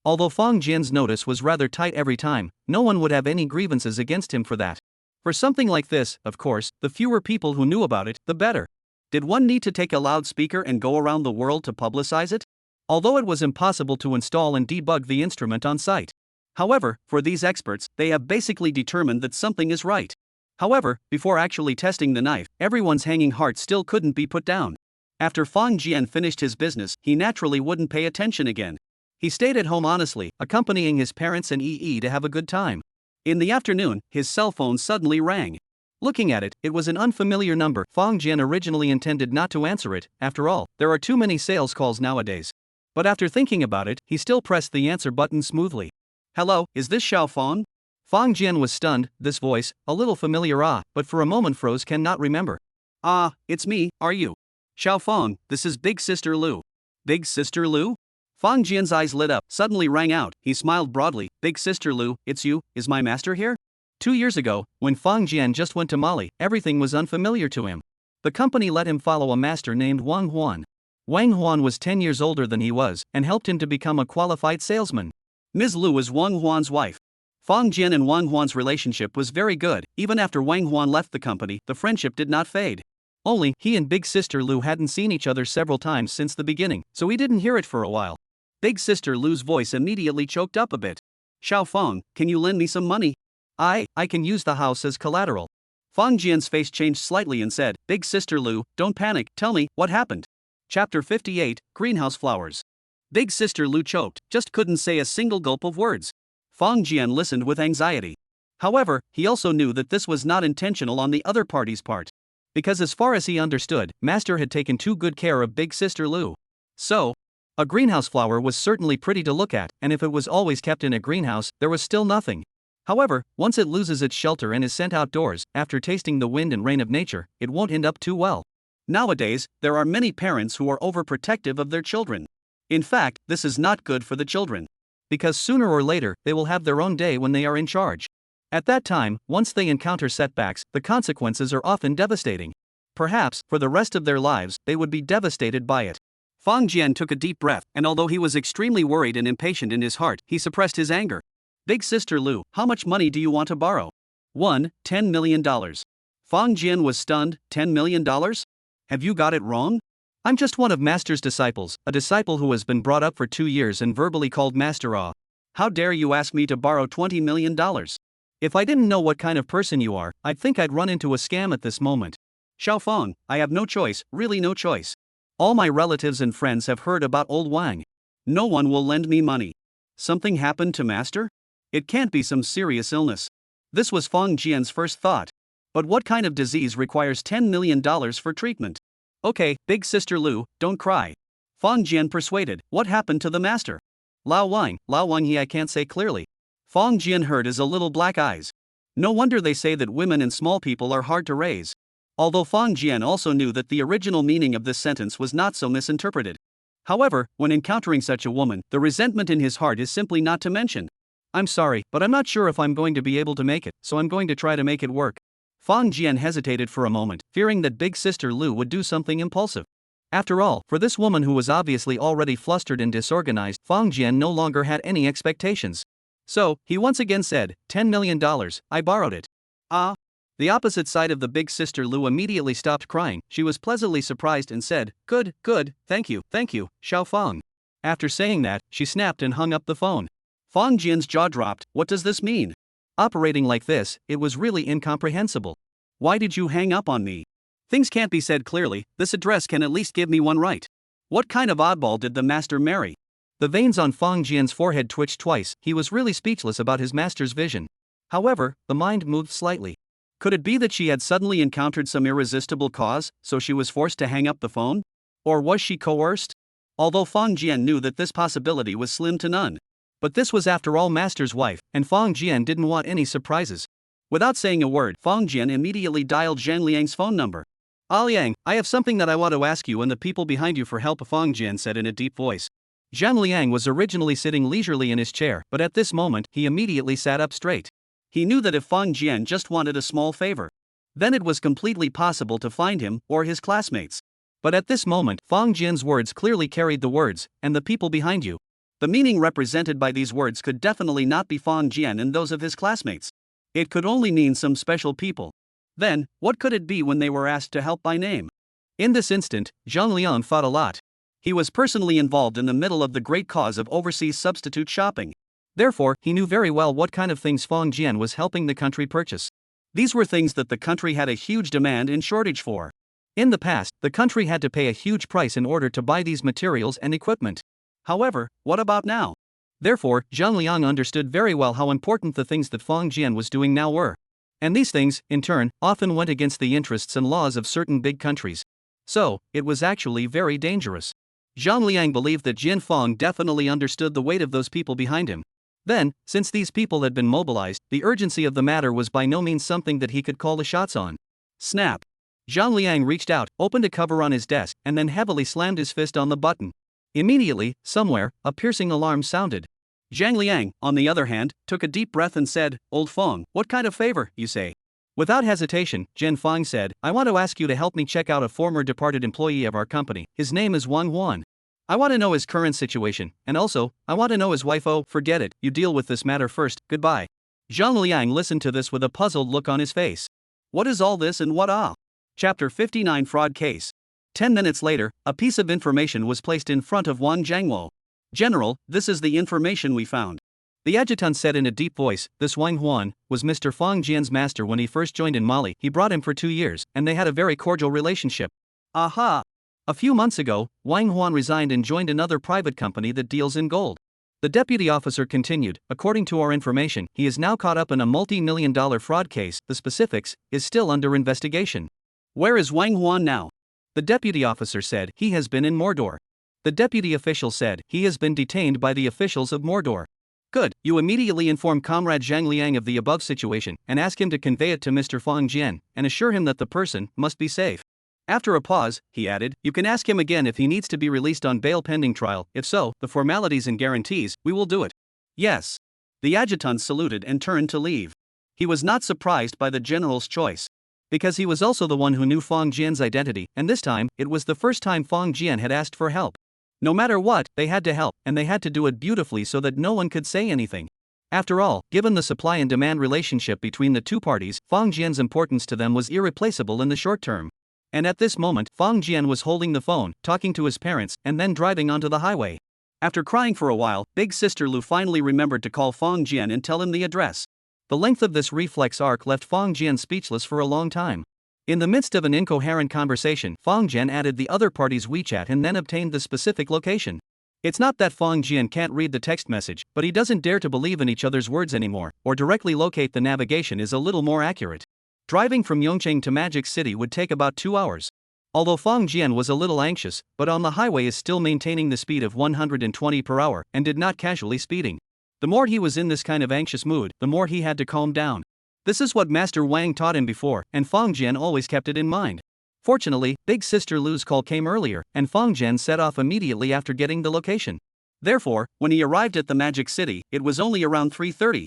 Although Fong Jian's notice was rather tight every time, no one would have any grievances against him for that. For something like this, of course, the fewer people who knew about it, the better. Did one need to take a loudspeaker and go around the world to publicize it? Although it was impossible to install and debug the instrument on site. However, for these experts, they have basically determined that something is right. However, before actually testing the knife, everyone's hanging heart still couldn't be put down. After Fong Jian finished his business, he naturally wouldn't pay attention again. He stayed at home honestly, accompanying his parents and EE to have a good time. In the afternoon, his cell phone suddenly rang. Looking at it, it was an unfamiliar number. Fong Jian originally intended not to answer it, after all, there are too many sales calls nowadays. But after thinking about it, he still pressed the answer button smoothly. Hello, is this Xiao Fong? Fong Jian was stunned, this voice, a little familiar but for a moment froze cannot remember. It's me, are you? Xiao Fong, this is Big Sister Lu. Big Sister Lu? Fong Jian's eyes lit up, suddenly rang out, he smiled broadly. Big Sister Lu, it's you, is my master here? 2 years ago, when Fong Jian just went to Mali, everything was unfamiliar to him. The company let him follow a master named Wang Huan. Wang Huan was 10 years older than he was, and helped him to become a qualified salesman. Ms. Lu was Wang Huan's wife. Fang Jian and Wang Huan's relationship was very good. Even after Wang Huan left the company, the friendship did not fade. Only, he and Big Sister Lu hadn't seen each other several times since the beginning, so he didn't hear it for a while. Big Sister Lu's voice immediately choked up a bit. Xiao Fang, can you lend me some money? I can use the house as collateral. Fang Jian's face changed slightly and said, Big Sister Lu, don't panic, tell me, what happened? Chapter 58, Greenhouse Flowers. Big Sister Lu choked, just couldn't say a single gulp of words. Fang Jian listened with anxiety. However, he also knew that this was not intentional on the other party's part. Because as far as he understood, Master had taken too good care of Big Sister Lu. So, a greenhouse flower was certainly pretty to look at, and if it was always kept in a greenhouse, there was still nothing. However, once it loses its shelter and is sent outdoors, after tasting the wind and rain of nature, it won't end up too well. Nowadays, there are many parents who are overprotective of their children. In fact, this is not good for the children. Because sooner or later, they will have their own day when they are in charge. At that time, once they encounter setbacks, the consequences are often devastating. Perhaps, for the rest of their lives, they would be devastated by it. Fang Jian took a deep breath, and although he was extremely worried and impatient in his heart, he suppressed his anger. Big Sister Lu, how much money do you want to borrow? $10 million. Fang Jian was stunned. $10 million? Have you got it wrong? I'm just one of Master's disciples, a disciple who has been brought up for 2 years and verbally called Master Ah. How dare you ask me to borrow $20 million? If I didn't know what kind of person you are, I'd think I'd run into a scam at this moment. Xiao Fang, I have no choice, really no choice. All my relatives and friends have heard about old Wang. No one will lend me money. Something happened to Master? It can't be some serious illness. This was Fang Jian's first thought. But what kind of disease requires $10 million for treatment? Okay, Big Sister Lu, don't cry. Fang Jian persuaded, what happened to the master? Lao Wang he I can't say clearly. Fang Jian heard his little black eyes. No wonder they say that women and small people are hard to raise. Although Fang Jian also knew that the original meaning of this sentence was not so misinterpreted. However, when encountering such a woman, the resentment in his heart is simply not to mention. I'm sorry, but I'm not sure if I'm going to be able to make it, so I'm going to try to make it work. Fang Jian hesitated for a moment, fearing that Big Sister Lu would do something impulsive. After all, for this woman who was obviously already flustered and disorganized, Fang Jian no longer had any expectations. So, he once again said, $10 million, I borrowed it. Ah. The opposite side of the Big Sister Lu immediately stopped crying. She was pleasantly surprised and said, good, thank you, Xiao Fang. After saying that, she snapped and hung up the phone. Fang Jian's jaw dropped. What does this mean? Operating like this, it was really incomprehensible. Why did you hang up on me? Things can't be said clearly, this address can at least give me one right. What kind of oddball did the master marry? The veins on Fang Jian's forehead twitched twice. He was really speechless about his master's vision. However, the mind moved slightly. Could it be that she had suddenly encountered some irresistible cause, so she was forced to hang up the phone? Or was she coerced? Although Fang Jian knew that this possibility was slim to none. But this was after all Master's wife, and Fang Jian didn't want any surprises. Without saying a word, Fang Jian immediately dialed Zhang Liang's phone number. Ah Liang, I have something that I want to ask you and the people behind you for help, Fang Jian said in a deep voice. Zhang Liang was originally sitting leisurely in his chair, but at this moment, he immediately sat up straight. He knew that if Fang Jian just wanted a small favor, then it was completely possible to find him or his classmates. But at this moment, Fang Jian's words clearly carried the words, and the people behind you. The meaning represented by these words could definitely not be Fang Jian and those of his classmates. It could only mean some special people. Then, what could it be when they were asked to help by name? In this instant, Zhang Liang thought a lot. He was personally involved in the middle of the great cause of overseas substitute shopping. Therefore, he knew very well what kind of things Fang Jian was helping the country purchase. These were things that the country had a huge demand and shortage for. In the past, the country had to pay a huge price in order to buy these materials and equipment. However, what about now? Therefore, Zhang Liang understood very well how important the things that Fang Jian was doing now were. And these things, in turn, often went against the interests and laws of certain big countries. So, it was actually very dangerous. Zhang Liang believed that Jian Fang definitely understood the weight of those people behind him. Then, since these people had been mobilized, the urgency of the matter was by no means something that he could call the shots on. Snap! Zhang Liang reached out, opened a cover on his desk, and then heavily slammed his fist on the button. Immediately, somewhere, a piercing alarm sounded. Zhang Liang, on the other hand, took a deep breath and said, Old Fang, what kind of favor, you say? Without hesitation, Jian Fang said, I want to ask you to help me check out a former departed employee of our company. His name is Wang Huan. I want to know his current situation, and also, I want to know his wife. Oh, forget it, you deal with this matter first, goodbye. Zhang Liang listened to this with a puzzled look on his face. What is all this and what ah? Chapter 59 Fraud Case. 10 minutes later, a piece of information was placed in front of Wan Zhangwo. General, this is the information we found. The adjutant said in a deep voice, this Wang Huan was Mr. Fang Jian's master when he first joined in Mali. He brought him for 2 years, and they had a very cordial relationship. Aha! A few months ago, Wang Huan resigned and joined another private company that deals in gold. The deputy officer continued, according to our information, he is now caught up in a multi-million-dollar fraud case. The specifics is still under investigation. Where is Wang Huan now? The deputy officer said, he has been in Mordor. The deputy official said, he has been detained by the officials of Mordor. Good, you immediately inform Comrade Zhang Liang of the above situation and ask him to convey it to Mr. Fang Jian and assure him that the person must be safe. After a pause, he added, you can ask him again if he needs to be released on bail pending trial. If so, the formalities and guarantees, we will do it. Yes. The adjutant saluted and turned to leave. He was not surprised by the general's choice. Because he was also the one who knew Fang Jian's identity, and this time, it was the first time Fang Jian had asked for help. No matter what, they had to help, and they had to do it beautifully so that no one could say anything. After all, given the supply and demand relationship between the two parties, Fang Jian's importance to them was irreplaceable in the short term. And at this moment, Fang Jian was holding the phone, talking to his parents, and then driving onto the highway. After crying for a while, Big Sister Lu finally remembered to call Fang Jian and tell him the address. The length of this reflex arc left Fang Jian speechless for a long time. In the midst of an incoherent conversation, Fang Jian added the other party's WeChat and then obtained the specific location. It's not that Fang Jian can't read the text message, but he doesn't dare to believe in each other's words anymore, or directly locate. The navigation is a little more accurate. Driving from Yongcheng to Magic City would take about 2 hours. Although Fang Jian was a little anxious, but on the highway is still maintaining the speed of 120 per hour and did not casually speeding. The more he was in this kind of anxious mood, the more he had to calm down. This is what Master Wang taught him before, and Fang Jian always kept it in mind. Fortunately, Big Sister Lu's call came earlier, and Fang Jian set off immediately after getting the location. Therefore, when he arrived at the Magic City, it was only around 3:30.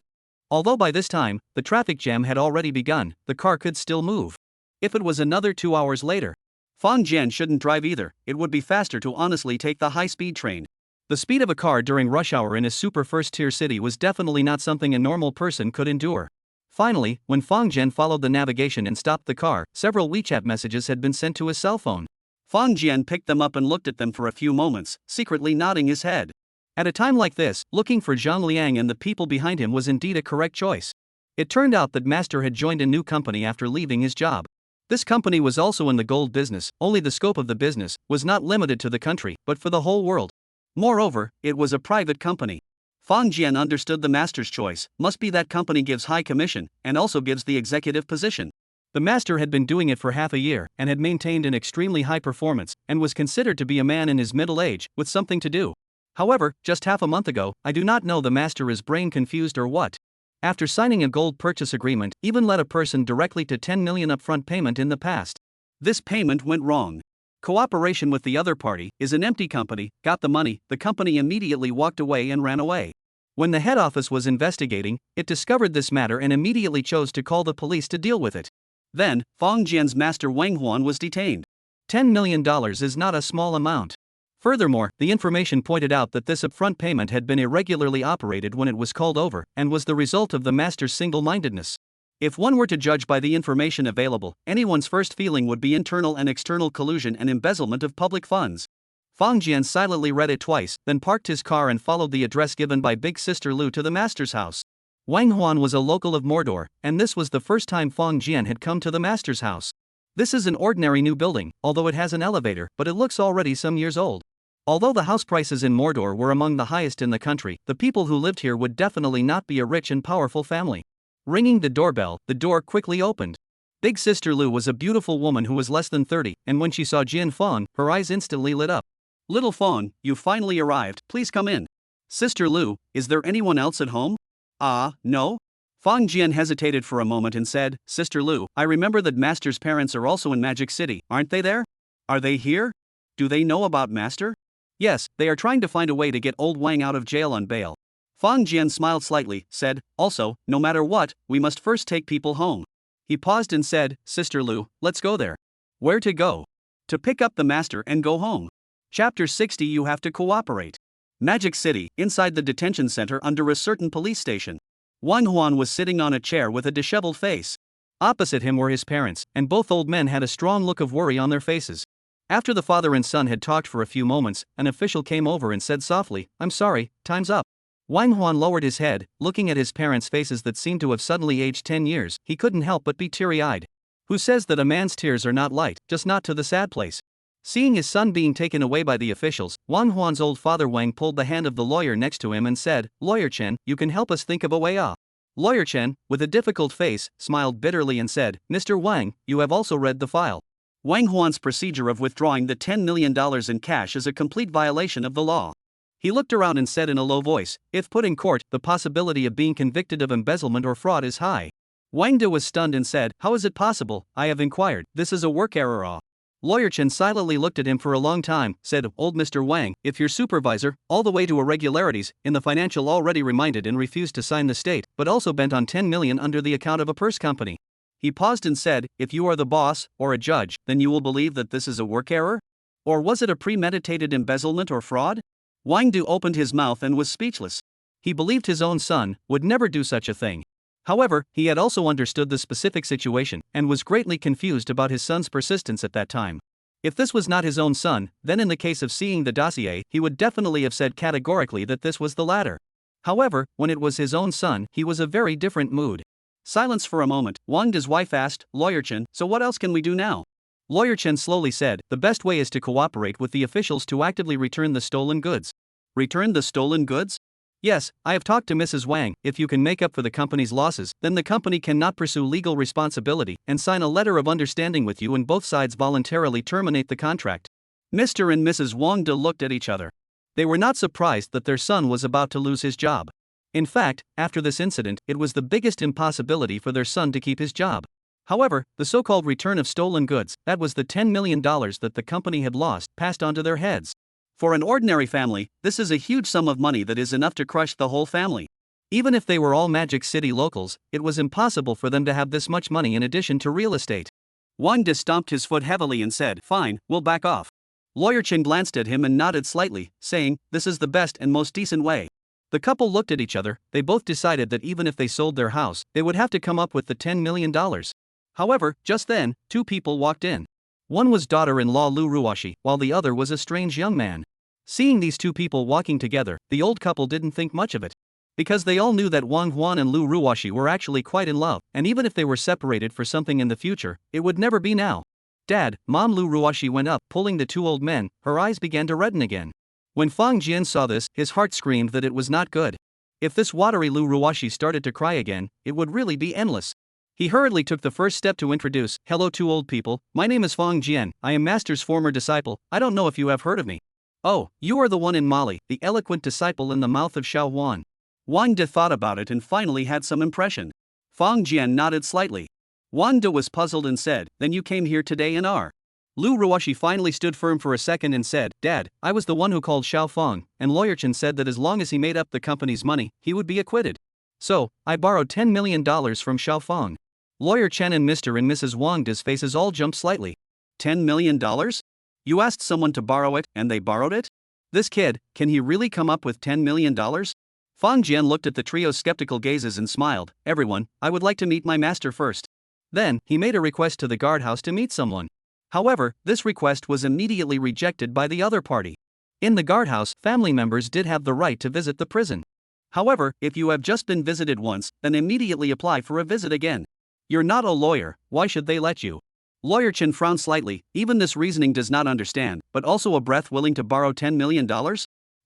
Although by this time, the traffic jam had already begun, the car could still move. If it was another 2 hours later, Fang Jian shouldn't drive either. It would be faster to honestly take the high-speed train. The speed of a car during rush hour in a super first-tier city was definitely not something a normal person could endure. Finally, when Fang Jian followed the navigation and stopped the car, several WeChat messages had been sent to his cell phone. Fang Jian picked them up and looked at them for a few moments, secretly nodding his head. At a time like this, looking for Zhang Liang and the people behind him was indeed a correct choice. It turned out that Master had joined a new company after leaving his job. This company was also in the gold business, only the scope of the business was not limited to the country, but for the whole world. Moreover, it was a private company. Fang Jian understood the master's choice must be that company gives high commission, and also gives the executive position. The master had been doing it for half a year, and had maintained an extremely high performance, and was considered to be a man in his middle age, with something to do. However, just half a month ago, I do not know the master is brain confused or what. After signing a gold purchase agreement, even led a person directly to 10 million upfront payment in the past. This payment went wrong. Cooperation with the other party is an empty company, got the money, the company immediately walked away and ran away. When the head office was investigating, it discovered this matter and immediately chose to call the police to deal with it. Then, Fang Jian's master Wang Huan was detained. $10 million is not a small amount. Furthermore, the information pointed out that this upfront payment had been irregularly operated when it was called over, and was the result of the master's single-mindedness. If one were to judge by the information available, anyone's first feeling would be internal and external collusion and embezzlement of public funds. Fang Jian silently read it twice, then parked his car and followed the address given by Big Sister Lu to the master's house. Wang Huan was a local of Mordor, and this was the first time Fang Jian had come to the master's house. This is an ordinary new building, although it has an elevator, but it looks already some years old. Although the house prices in Mordor were among the highest in the country, the people who lived here would definitely not be a rich and powerful family. Ringing the doorbell, the door quickly opened. Big Sister Lu was a beautiful woman who was less than 30, and when she saw Jian Fang, her eyes instantly lit up. Little Fang, you finally arrived, please come in. Sister Lu, is there anyone else at home? No? Fang Jian hesitated for a moment and said, Sister Lu, I remember that Master's parents are also in Magic City, aren't they there? Are they here? Do they know about Master? Yes, they are trying to find a way to get old Wang out of jail on bail. Fang Jian smiled slightly, said, also, no matter what, we must first take people home. He paused and said, Sister Lu, let's go there. Where to go? To pick up the master and go home. Chapter 60. You have to cooperate. Magic City, inside the detention center under a certain police station. Wang Huan was sitting on a chair with a disheveled face. Opposite him were his parents, and both old men had a strong look of worry on their faces. After the father and son had talked for a few moments, an official came over and said softly, I'm sorry, time's up. Wang Huan lowered his head, looking at his parents' faces that seemed to have suddenly aged 10 years. He couldn't help but be teary-eyed. Who says that a man's tears are not light, just not to the sad place? Seeing his son being taken away by the officials, Wang Huan's old father Wang pulled the hand of the lawyer next to him and said, Lawyer Chen, you can help us think of a way off. Lawyer Chen, with a difficult face, smiled bitterly and said, Mr. Wang, you have also read the file. Wang Huan's procedure of withdrawing the $10 million in cash is a complete violation of the law. He looked around and said in a low voice, if put in court, the possibility of being convicted of embezzlement or fraud is high. Wang De was stunned and said, how is it possible? I have inquired, this is a work error. Lawyer Chen silently looked at him for a long time, said, old Mr. Wang, if your supervisor, all the way to irregularities, in the financial already reminded and refused to sign the state, but also bent on 10 million under the account of a purse company. He paused and said, if you are the boss, or a judge, then you will believe that this is a work error? Or was it a premeditated embezzlement or fraud? Wang Du opened his mouth and was speechless. He believed his own son would never do such a thing. However, he had also understood the specific situation, and was greatly confused about his son's persistence at that time. If this was not his own son, then in the case of seeing the dossier, he would definitely have said categorically that this was the latter. However, when it was his own son, he was a very different mood. Silence for a moment. Wang De's wife asked, Lawyer Chen, so what else can we do now? Lawyer Chen slowly said, the best way is to cooperate with the officials to actively return the stolen goods. Return the stolen goods? Yes, I have talked to Mrs. Wang. If you can make up for the company's losses, then the company cannot pursue legal responsibility and sign a letter of understanding with you and both sides voluntarily terminate the contract. Mr. and Mrs. Wang De looked at each other. They were not surprised that their son was about to lose his job. In fact, after this incident, it was the biggest impossibility for their son to keep his job. However, the so-called return of stolen goods, that was the $10 million that the company had lost, passed onto their heads. For an ordinary family, this is a huge sum of money that is enough to crush the whole family. Even if they were all Magic City locals, it was impossible for them to have this much money in addition to real estate. Wang De stomped his foot heavily and said, fine, we'll back off. Lawyer Chen glanced at him and nodded slightly, saying, this is the best and most decent way. The couple looked at each other. They both decided that even if they sold their house, they would have to come up with the $10 million. However, just then, two people walked in. One was daughter-in-law Lu Ruoshi, while the other was a strange young man. Seeing these two people walking together, the old couple didn't think much of it. Because they all knew that Wang Huan and Lu Ruoshi were actually quite in love, and even if they were separated for something in the future, it would never be now. Dad, Mom Lu Ruoshi went up, pulling the two old men. Her eyes began to redden again. When Fang Jian saw this, his heart screamed that it was not good. If this watery Lu Ruoshi started to cry again, it would really be endless. He hurriedly took the first step to introduce, hello two old people, my name is Fang Jian, I am Master's former disciple, I don't know if you have heard of me. Oh, you are the one in Mali, the eloquent disciple in the mouth of Xiao Huan. Wang De thought about it and finally had some impression. Fang Jian nodded slightly. Wang De was puzzled and said, then you came here today and are. Lu Ruoshi finally stood firm for a second and said, Dad, I was the one who called Xiao Feng, and Lawyer Chen said that as long as he made up the company's money, he would be acquitted. So, I borrowed $10 million from Xiao Feng. Lawyer Chen and Mr. and Mrs. Wang De's faces all jumped slightly. $10 million? You asked someone to borrow it, and they borrowed it? This kid, can he really come up with $10 million? Fang Jian looked at the trio's skeptical gazes and smiled. Everyone, I would like to meet my master first. Then, he made a request to the guardhouse to meet someone. However, this request was immediately rejected by the other party. In the guardhouse, family members did have the right to visit the prison. However, if you have just been visited once, then immediately apply for a visit again. You're not a lawyer, why should they let you? Lawyer Chen frowned slightly. Even this reasoning does not understand, but also a breath willing to borrow $10 million?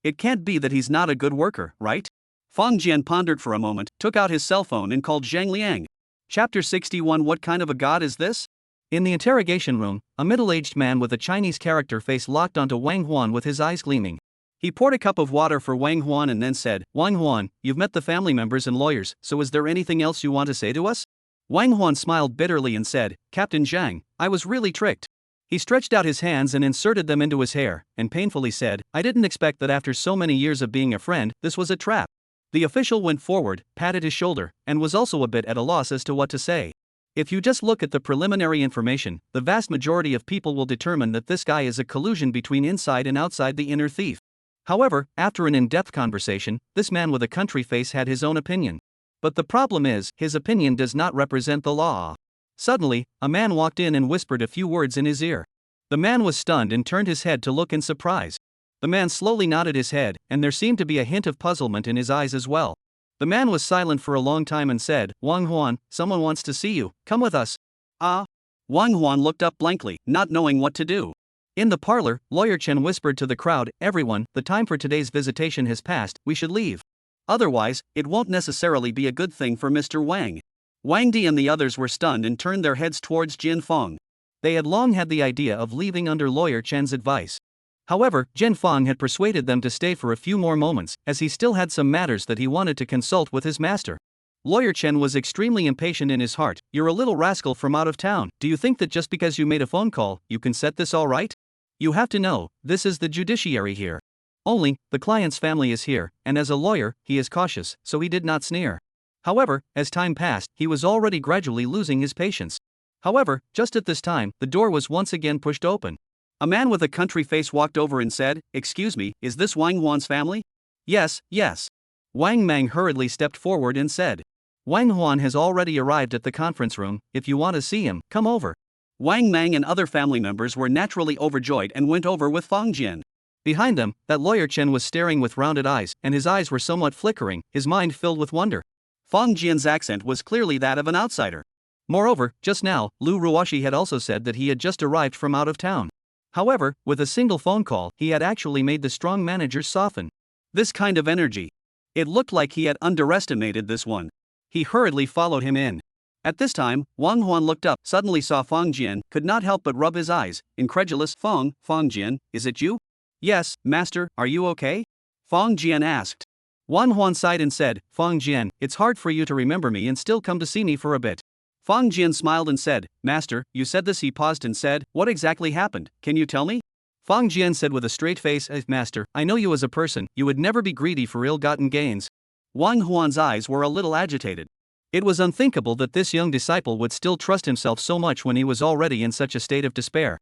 It can't be that he's not a good worker, right? Fang Jian pondered for a moment, took out his cell phone and called Zhang Liang. Chapter 61. What kind of a god is this? In the interrogation room, a middle-aged man with a Chinese character face locked onto Wang Huan with his eyes gleaming. He poured a cup of water for Wang Huan and then said, Wang Huan, you've met the family members and lawyers, so is there anything else you want to say to us? Wang Huan smiled bitterly and said, Captain Zhang, I was really tricked. He stretched out his hands and inserted them into his hair, and painfully said, I didn't expect that after so many years of being a friend, this was a trap. The official went forward, patted his shoulder, and was also a bit at a loss as to what to say. If you just look at the preliminary information, the vast majority of people will determine that this guy is a collusion between inside and outside the inner thief. However, after an in-depth conversation, this man with a country face had his own opinion. But the problem is, his opinion does not represent the law. Suddenly, a man walked in and whispered a few words in his ear. The man was stunned and turned his head to look in surprise. The man slowly nodded his head, and there seemed to be a hint of puzzlement in his eyes as well. The man was silent for a long time and said, "Wang Huan, someone wants to see you, come with us." Ah? Wang Huan looked up blankly, not knowing what to do. In the parlor, Lawyer Chen whispered to the crowd, "Everyone, the time for today's visitation has passed, we should leave. Otherwise, it won't necessarily be a good thing for Mr. Wang." Wang Di and the others were stunned and turned their heads towards Jin Feng. They had long had the idea of leaving under Lawyer Chen's advice. However, Jin Feng had persuaded them to stay for a few more moments, as he still had some matters that he wanted to consult with his master. Lawyer Chen was extremely impatient in his heart. "You're a little rascal from out of town. Do you think that just because you made a phone call, you can set this all right? You have to know, this is the judiciary here. Only, the client's family is here, and as a lawyer, he is cautious, so he did not sneer." However, as time passed, he was already gradually losing his patience. However, just at this time, the door was once again pushed open. A man with a country face walked over and said, "Excuse me, is this Wang Huan's family?" Yes, yes. Wang Mang hurriedly stepped forward and said, "Wang Huan has already arrived at the conference room. If you want to see him, come over." Wang Mang and other family members were naturally overjoyed and went over with Fang Jian. Behind them, that Lawyer Chen was staring with rounded eyes, and his eyes were somewhat flickering, his mind filled with wonder. Fang Jian's accent was clearly that of an outsider. Moreover, just now, Lu Ruoshi had also said that he had just arrived from out of town. However, with a single phone call, he had actually made the strong managers soften. This kind of energy. It looked like he had underestimated this one. He hurriedly followed him in. At this time, Wang Huan looked up, suddenly saw Fang Jian, could not help but rub his eyes, incredulous. Fang Jian, is it you?" "Yes, master, are you okay?" Fang Jian asked. Wang Huan sighed and said, "Fang Jian, it's hard for you to remember me and still come to see me for a bit." Fang Jian smiled and said, "Master, you said this." He paused and said, "What exactly happened, can you tell me?" Fang Jian said with a straight face, "Master, I know you as a person, you would never be greedy for ill-gotten gains." Wang Huan's eyes were a little agitated. It was unthinkable that this young disciple would still trust himself so much when he was already in such a state of despair.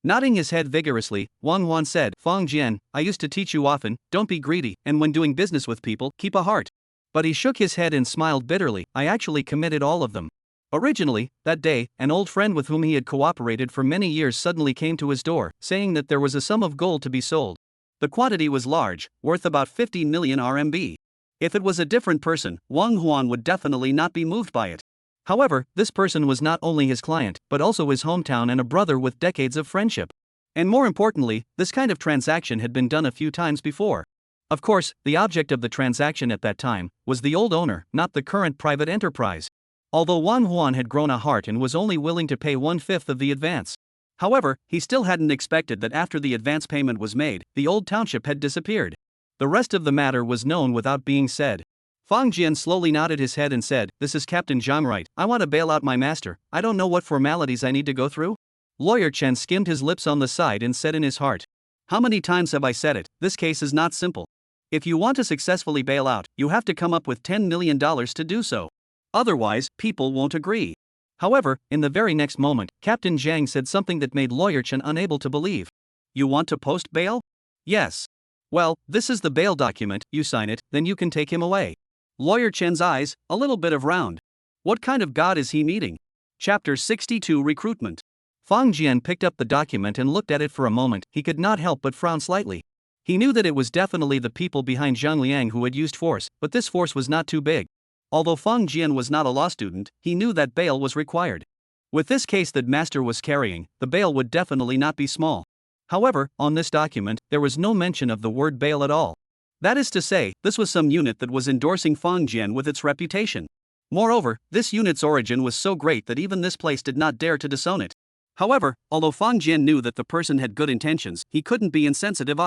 Nodding his head vigorously, Wang Huan said, "Fang Jian, I used to teach you often, don't be greedy, and when doing business with people, keep a heart." But he shook his head and smiled bitterly. "I actually committed all of them. Originally, that day, an old friend with whom he had cooperated for many years suddenly came to his door, saying that there was a sum of gold to be sold. The quantity was large, worth about 50 million RMB. If it was a different person, Wang Huan would definitely not be moved by it. However, this person was not only his client, but also his hometown and a brother with decades of friendship. And more importantly, this kind of transaction had been done a few times before. Of course, the object of the transaction at that time was the old owner, not the current private enterprise. Although Wang Huan had grown a heart and was only willing to pay 1/5 of the advance. However, he still hadn't expected that after the advance payment was made, the old township had disappeared. The rest of the matter was known without being said. Fang Jian slowly nodded his head and said, "This is Captain Zhang, right? I want to bail out my master. I don't know what formalities I need to go through." Lawyer Chen skimmed his lips on the side and said in his heart, "How many times have I said it? This case is not simple. If you want to successfully bail out, you have to come up with $10 million to do so. Otherwise, people won't agree." However, in the very next moment, Captain Zhang said something that made Lawyer Chen unable to believe. "You want to post bail?" "Yes." "Well, this is the bail document, you sign it, then you can take him away." Lawyer Chen's eyes, a little bit of round. What kind of god is he meeting? Chapter 62 Recruitment. Fang Jian picked up the document and looked at it for a moment. He could not help but frown slightly. He knew that it was definitely the people behind Zhang Liang who had used force, but this force was not too big. Although Fang Jian was not a law student, he knew that bail was required. With this case that master was carrying, the bail would definitely not be small. However, on this document, there was no mention of the word bail at all. That is to say, this was some unit that was endorsing Fang Jian with its reputation. Moreover, this unit's origin was so great that even this place did not dare to disown it. However, although Fang Jian knew that the person had good intentions, he couldn't be insensitive.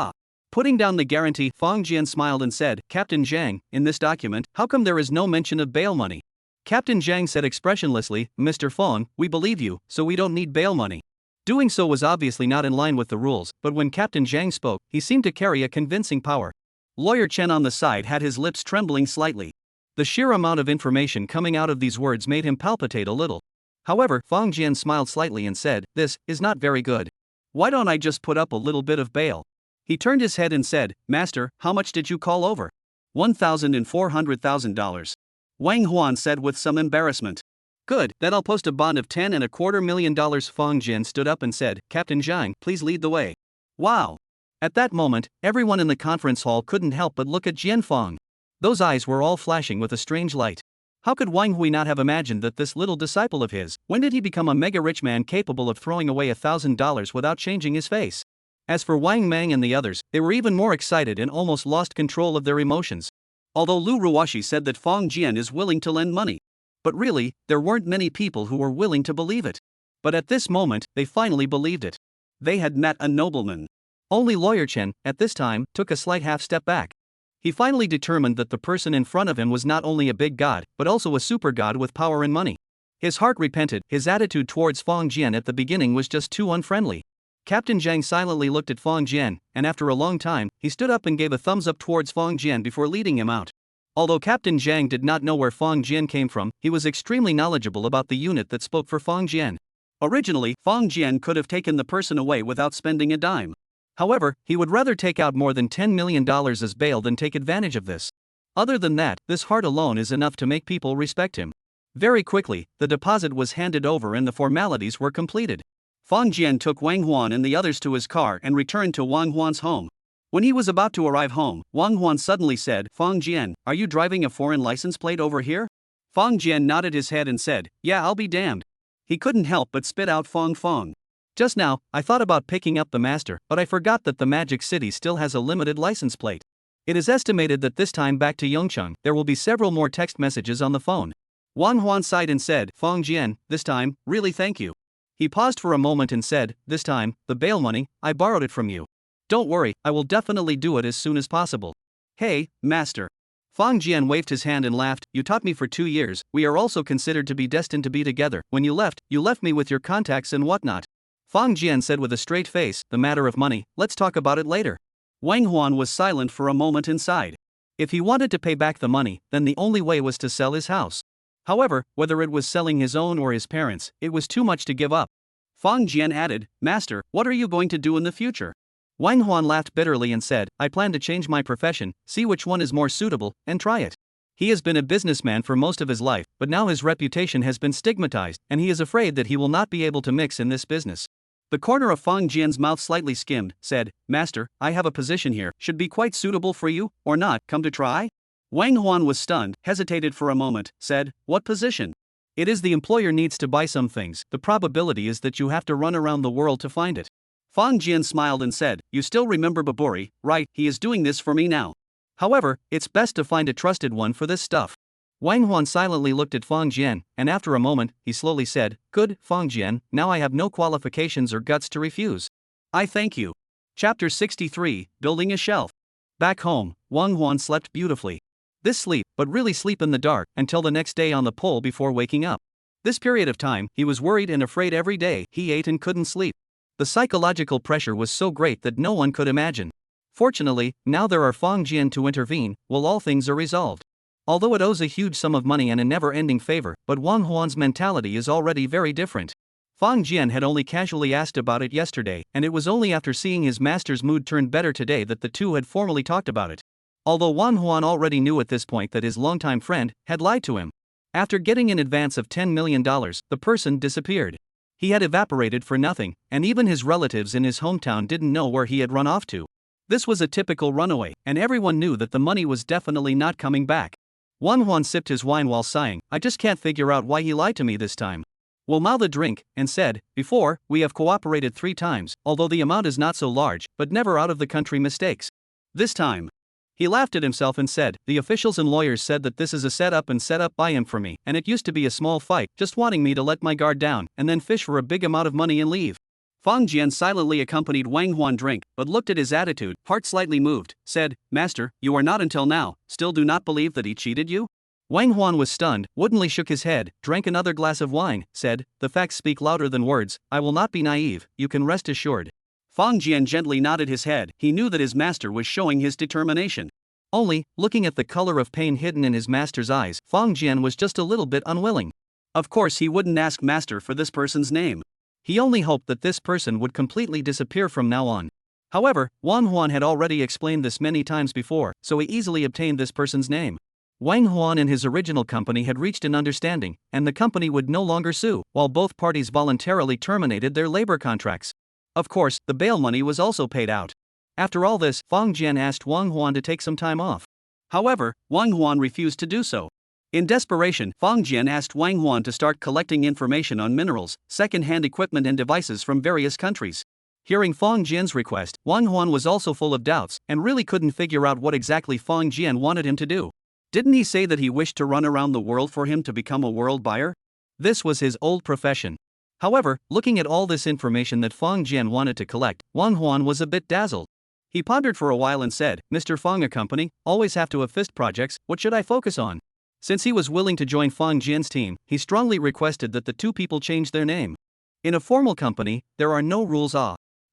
Putting down the guarantee, Fang Jian smiled and said, "Captain Zhang, in this document, how come there is no mention of bail money?" Captain Zhang said expressionlessly, "Mr. Fang, we believe you, so we don't need bail money." Doing so was obviously not in line with the rules, but when Captain Zhang spoke, he seemed to carry a convincing power. Lawyer Chen on the side had his lips trembling slightly. The sheer amount of information coming out of these words made him palpitate a little. However, Fang Jian smiled slightly and said, "This is not very good. Why don't I just put up a little bit of bail?" He turned his head and said, "Master, how much did you call over?" $1,400,000. Wang Huan said with some embarrassment. "Good, then I'll post a bond of $10.25 million. Fang Jian stood up and said, "Captain Zhang, please lead the way." Wow! At that moment, everyone in the conference hall couldn't help but look at Jian Fang. Those eyes were all flashing with a strange light. How could Wang Hui not have imagined that this little disciple of his, when did he become a mega rich man capable of throwing away $1,000 without changing his face? As for Wang Mang and the others, they were even more excited and almost lost control of their emotions. Although Lu Ruoshi said that Fang Jian is willing to lend money. But really, there weren't many people who were willing to believe it. But at this moment, they finally believed it. They had met a nobleman. Only Lawyer Chen, at this time, took a slight half step back. He finally determined that the person in front of him was not only a big god, but also a super god with power and money. His heart repented, his attitude towards Fang Jian at the beginning was just too unfriendly. Captain Zhang silently looked at Fang Jian, and after a long time, he stood up and gave a thumbs up towards Fang Jian before leading him out. Although Captain Zhang did not know where Fang Jian came from, he was extremely knowledgeable about the unit that spoke for Fang Jian. Originally, Fang Jian could have taken the person away without spending a dime. However, he would rather take out more than $10 million as bail than take advantage of this. Other than that, this heart alone is enough to make people respect him. Very quickly, the deposit was handed over and the formalities were completed. Fang Jian took Wang Huan and the others to his car and returned to Wang Huan's home. When he was about to arrive home, Wang Huan suddenly said, "Fang Jian, are you driving a foreign license plate over here?" Fang Jian nodded his head and said, "Yeah, I'll be damned." He couldn't help but spit out Fang Fang. "Just now, I thought about picking up the master, but I forgot that the Magic City still has a limited license plate. It is estimated that this time back to Yongcheng, there will be several more text messages on the phone." Wang Huan sighed and said, "Fang Jian, this time, really thank you." He paused for a moment and said, "This time, the bail money, I borrowed it from you. Don't worry, I will definitely do it as soon as possible." "Hey, master." Fang Jian waved his hand and laughed, "You taught me for 2 years, we are also considered to be destined to be together. When you left me with your contacts and whatnot." Fang Jian said with a straight face, "The matter of money, let's talk about it later." Wang Huan was silent for a moment inside. If he wanted to pay back the money, then the only way was to sell his house. However, whether it was selling his own or his parents', it was too much to give up. Fang Jian added, "Master, what are you going to do in the future?" Wang Huan laughed bitterly and said, "I plan to change my profession, see which one is more suitable, and try it." He has been a businessman for most of his life, but now his reputation has been stigmatized, and he is afraid that he will not be able to mix in this business. The corner of Fang Jian's mouth slightly skimmed, said, "Master, I have a position here, should be quite suitable for you, or not, come to try?" Wang Huan was stunned, hesitated for a moment, said, "What position?" "It is the employer needs to buy some things, the probability is that you have to run around the world to find it." Fang Jian smiled and said, "You still remember Baburi, right? He is doing this for me now. However, it's best to find a trusted one for this stuff." Wang Huan silently looked at Fang Jian, and after a moment, he slowly said, "Good, Fang Jian, now I have no qualifications or guts to refuse. I thank you." Chapter 63, Building a Shelf. Back home, Wang Huan slept beautifully. This sleep, but really sleep in the dark, until the next day on the pole before waking up. This period of time, he was worried and afraid every day, he ate and couldn't sleep. The psychological pressure was so great that no one could imagine. Fortunately, now there are Fang Jian to intervene, well all things are resolved. Although it owes a huge sum of money and a never-ending favor, but Wang Huan's mentality is already very different. Fang Jian had only casually asked about it yesterday, and it was only after seeing his master's mood turn better today that the two had formally talked about it. Although Wang Huan already knew at this point that his longtime friend had lied to him. After getting an advance of $10 million, the person disappeared. He had evaporated for nothing, and even his relatives in his hometown didn't know where he had run off to. This was a typical runaway, and everyone knew that the money was definitely not coming back. Wang Huan sipped his wine while sighing, "I just can't figure out why he lied to me this time." Wu Mao the drink, and said, "Before, we have cooperated 3 times, although the amount is not so large, but never out of the country mistakes. This time." He laughed at himself and said, "The officials and lawyers said that this is a setup and set up by him for me, and it used to be a small fight, just wanting me to let my guard down, and then fish for a big amount of money and leave." Fang Jian silently accompanied Wang Huan drink, but looked at his attitude, heart slightly moved, said, "Master, you are not until now, still do not believe that he cheated you?" Wang Huan was stunned, woodenly shook his head, drank another glass of wine, said, "The facts speak louder than words, I will not be naive, you can rest assured." Fang Jian gently nodded his head, he knew that his master was showing his determination. Only, looking at the color of pain hidden in his master's eyes, Fang Jian was just a little bit unwilling. Of course, he wouldn't ask Master for this person's name. He only hoped that this person would completely disappear from now on. However, Wang Huan had already explained this many times before, so he easily obtained this person's name. Wang Huan and his original company had reached an understanding, and the company would no longer sue, while both parties voluntarily terminated their labor contracts. Of course, the bail money was also paid out. After all this, Fang Jian asked Wang Huan to take some time off. However, Wang Huan refused to do so. In desperation, Fang Jian asked Wang Huan to start collecting information on minerals, second-hand equipment and devices from various countries. Hearing Fang Jian's request, Wang Huan was also full of doubts, and really couldn't figure out what exactly Fang Jian wanted him to do. Didn't he say that he wished to run around the world for him to become a world buyer? This was his old profession. However, looking at all this information that Fang Jian wanted to collect, Wang Huan was a bit dazzled. He pondered for a while and said, "Mr. Fang, a company, always have to assist projects, what should I focus on?" Since he was willing to join Fang Jian's team, he strongly requested that the two people change their name. In a formal company, there are no rules.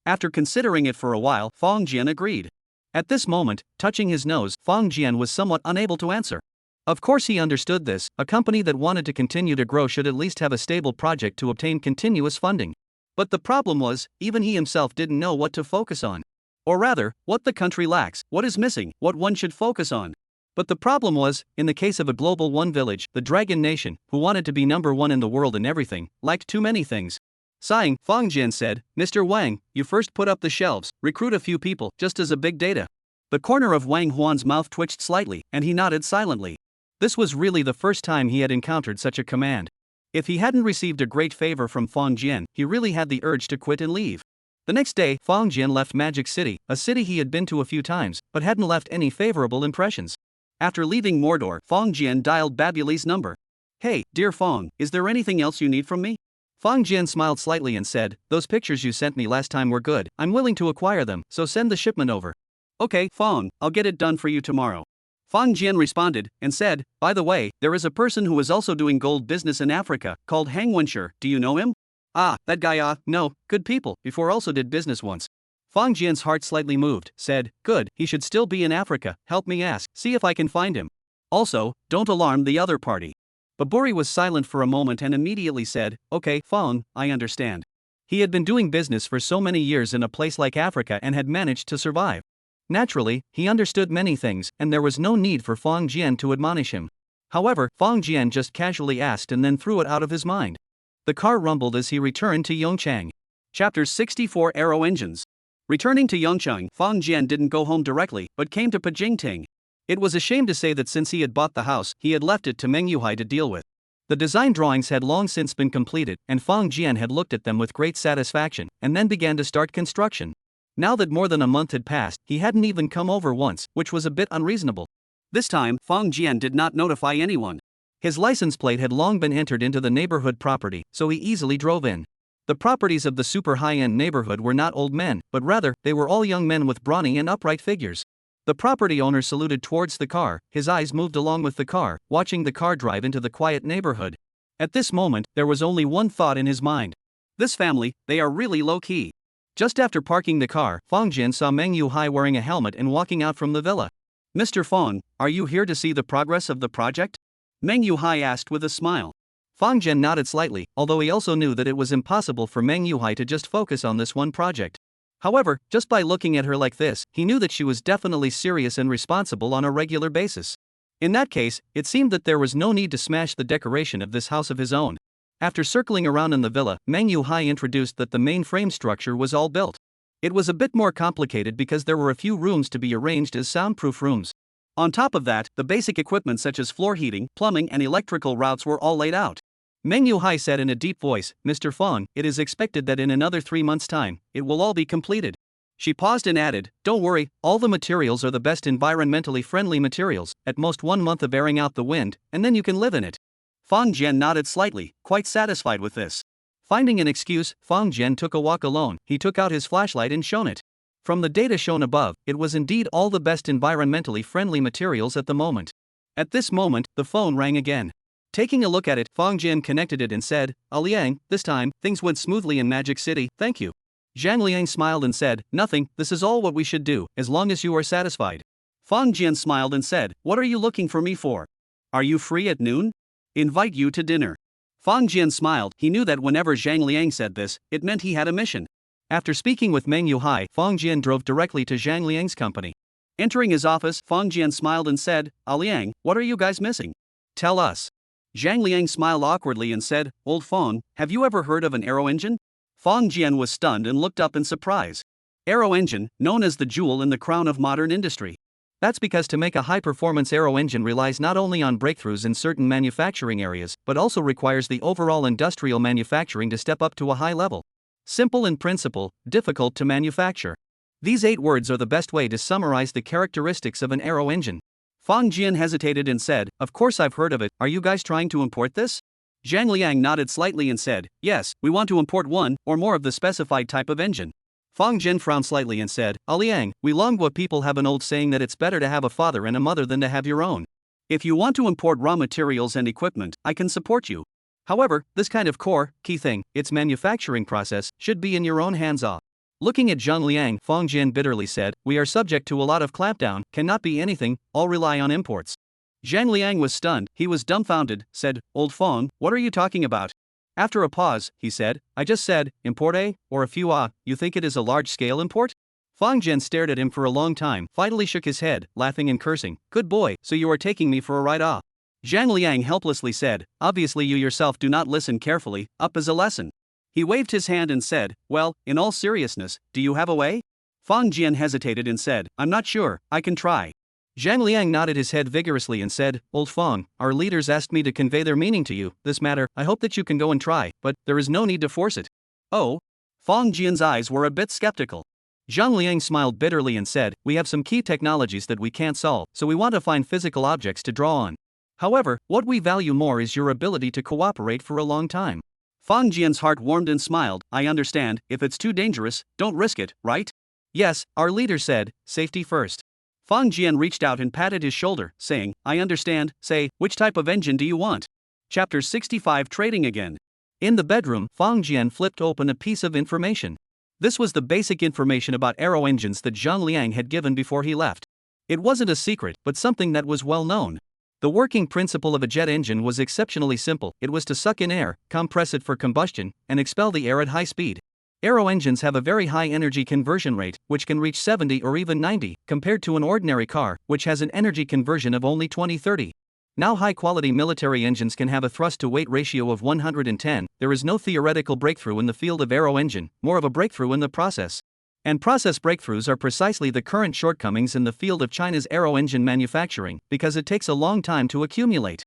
After considering it for a while, Fang Jian agreed. At this moment, touching his nose, Fang Jian was somewhat unable to answer. Of course, he understood this. A company that wanted to continue to grow should at least have a stable project to obtain continuous funding. But the problem was, even he himself didn't know what to focus on. Or rather, what the country lacks, what is missing, what one should focus on. But the problem was, in the case of a global one village, the Dragon Nation, who wanted to be number one in the world in everything, lacked too many things. Sighing, Fang Jian said, "Mr. Wang, you first put up the shelves, recruit a few people, just as a big data." The corner of Wang Huan's mouth twitched slightly, and he nodded silently. This was really the first time he had encountered such a command. If he hadn't received a great favor from Fang Jian, he really had the urge to quit and leave. The next day, Fang Jian left Magic City, a city he had been to a few times, but hadn't left any favorable impressions. After leaving Mordor, Fang Jian dialed Babuli's number. "Hey, dear Fang, is there anything else you need from me?" Fang Jian smiled slightly and said, "Those pictures you sent me last time were good. I'm willing to acquire them, so send the shipment over." "Okay, Fang, I'll get it done for you tomorrow." Fang Jian responded, and said, "By the way, there is a person who is also doing gold business in Africa, called Hang Wenshur, do you know him?" "Ah, that guy, no, good people, before also did business once." Fang Jian's heart slightly moved, said, "Good, he should still be in Africa, help me ask, see if I can find him. Also, don't alarm the other party." Baburi was silent for a moment and immediately said, "Okay, Fang, I understand." He had been doing business for so many years in a place like Africa and had managed to survive. Naturally, he understood many things, and there was no need for Fang Jian to admonish him. However, Fang Jian just casually asked and then threw it out of his mind. The car rumbled as he returned to Yongchang. Chapter 64 Aero Engines. Returning to Yongchang, Fang Jian didn't go home directly, but came to Pajingting. It was a shame to say that since he had bought the house, he had left it to Meng Yuhai to deal with. The design drawings had long since been completed, and Fang Jian had looked at them with great satisfaction, and then began to start construction. Now that more than a month had passed, he hadn't even come over once, which was a bit unreasonable. This time, Fang Jian did not notify anyone. His license plate had long been entered into the neighborhood property, so he easily drove in. The properties of the super high-end neighborhood were not old men, but rather, they were all young men with brawny and upright figures. The property owner saluted towards the car, his eyes moved along with the car, watching the car drive into the quiet neighborhood. At this moment, there was only one thought in his mind. This family, they are really low-key. Just after parking the car, Fang Jian saw Meng Yuhai wearing a helmet and walking out from the villa. "Mr. Fang, are you here to see the progress of the project?" Meng Yuhai asked with a smile. Fang Jian nodded slightly, although he also knew that it was impossible for Meng Yuhai to just focus on this one project. However, just by looking at her like this, he knew that she was definitely serious and responsible on a regular basis. In that case, it seemed that there was no need to smash the decoration of this house of his own. After circling around in the villa, Meng Yuhai introduced that the main frame structure was all built. It was a bit more complicated because there were a few rooms to be arranged as soundproof rooms. On top of that, the basic equipment such as floor heating, plumbing and electrical routes were all laid out. Meng Yuhai said in a deep voice, "Mr. Fang, it is expected that in another 3 months' time, it will all be completed." She paused and added, "Don't worry, all the materials are the best environmentally friendly materials, at most 1 month of airing out the wind, and then you can live in it." Fang Jian nodded slightly, quite satisfied with this. Finding an excuse, Fang Jian took a walk alone. He took out his flashlight and shone it. From the data shown above, it was indeed all the best environmentally friendly materials at the moment. At this moment, the phone rang again. Taking a look at it, Fang Jian connected it and said, "Liang, this time, things went smoothly in Magic City, thank you." Zhang Liang smiled and said, "Nothing, this is all what we should do, as long as you are satisfied." Fang Jian smiled and said, "What are you looking for me for? Are you free at noon? Invite you to dinner." Fang Jian smiled. He knew that whenever Zhang Liang said this, it meant he had a mission. After speaking with Meng Yuhai, Fang Jian drove directly to Zhang Liang's company. Entering his office, Fang Jian smiled and said, Liang, what are you guys missing? Tell us. Zhang Liang smiled awkwardly and said, Old Fang, have you ever heard of an aero engine? Fang Jian was stunned and looked up in surprise. Aero engine, known as the jewel in the crown of modern industry. That's because to make a high-performance aero engine relies not only on breakthroughs in certain manufacturing areas, but also requires the overall industrial manufacturing to step up to a high level. Simple in principle, difficult to manufacture. These 8 words are the best way to summarize the characteristics of an aero engine. Fang Jian hesitated and said, Of course I've heard of it, are you guys trying to import this? Zhang Liang nodded slightly and said, Yes, we want to import one or more of the specified type of engine. Fang Jian frowned slightly and said, Liang, we Longwa people have an old saying that it's better to have a father and a mother than to have your own. If you want to import raw materials and equipment, I can support you. However, this kind of key thing, its manufacturing process, should be in your own hands off. Looking at Zhang Liang, Fang Jian bitterly said, We are subject to a lot of clampdown, cannot be anything, all rely on imports. Zhang Liang was stunned, he was dumbfounded, said, Old Fang, what are you talking about? After a pause, he said, I just said, import or a few you think it is a large-scale import? Fang Jian stared at him for a long time, finally shook his head, laughing and cursing, Good boy, so you are taking me for a ride. Zhang Liang helplessly said, Obviously you yourself do not listen carefully, up as a lesson. He waved his hand and said, Well, in all seriousness, do you have a way? Fang Jian hesitated and said, I'm not sure, I can try. Zhang Liang nodded his head vigorously and said, Old Fang, our leaders asked me to convey their meaning to you, this matter, I hope that you can go and try, but there is no need to force it. Oh? Fang Jian's eyes were a bit skeptical. Zhang Liang smiled bitterly and said, We have some key technologies that we can't solve, so we want to find physical objects to draw on. However, what we value more is your ability to cooperate for a long time. Fang Jian's heart warmed and smiled, I understand, if it's too dangerous, don't risk it, right? Yes, our leader said, safety first. Fang Jian reached out and patted his shoulder, saying, I understand, say, which type of engine do you want? Chapter 65 Trading Again. In the bedroom, Fang Jian flipped open a piece of information. This was the basic information about aero engines that Zhang Liang had given before he left. It wasn't a secret, but something that was well known. The working principle of a jet engine was exceptionally simple, it was to suck in air, compress it for combustion, and expel the air at high speed. Aero engines have a very high energy conversion rate, which can reach 70 or even 90, compared to an ordinary car, which has an energy conversion of only 20-30. Now high-quality military engines can have a thrust-to-weight ratio of 110, there is no theoretical breakthrough in the field of aero engine, more of a breakthrough in the process. And process breakthroughs are precisely the current shortcomings in the field of China's aero engine manufacturing, because it takes a long time to accumulate.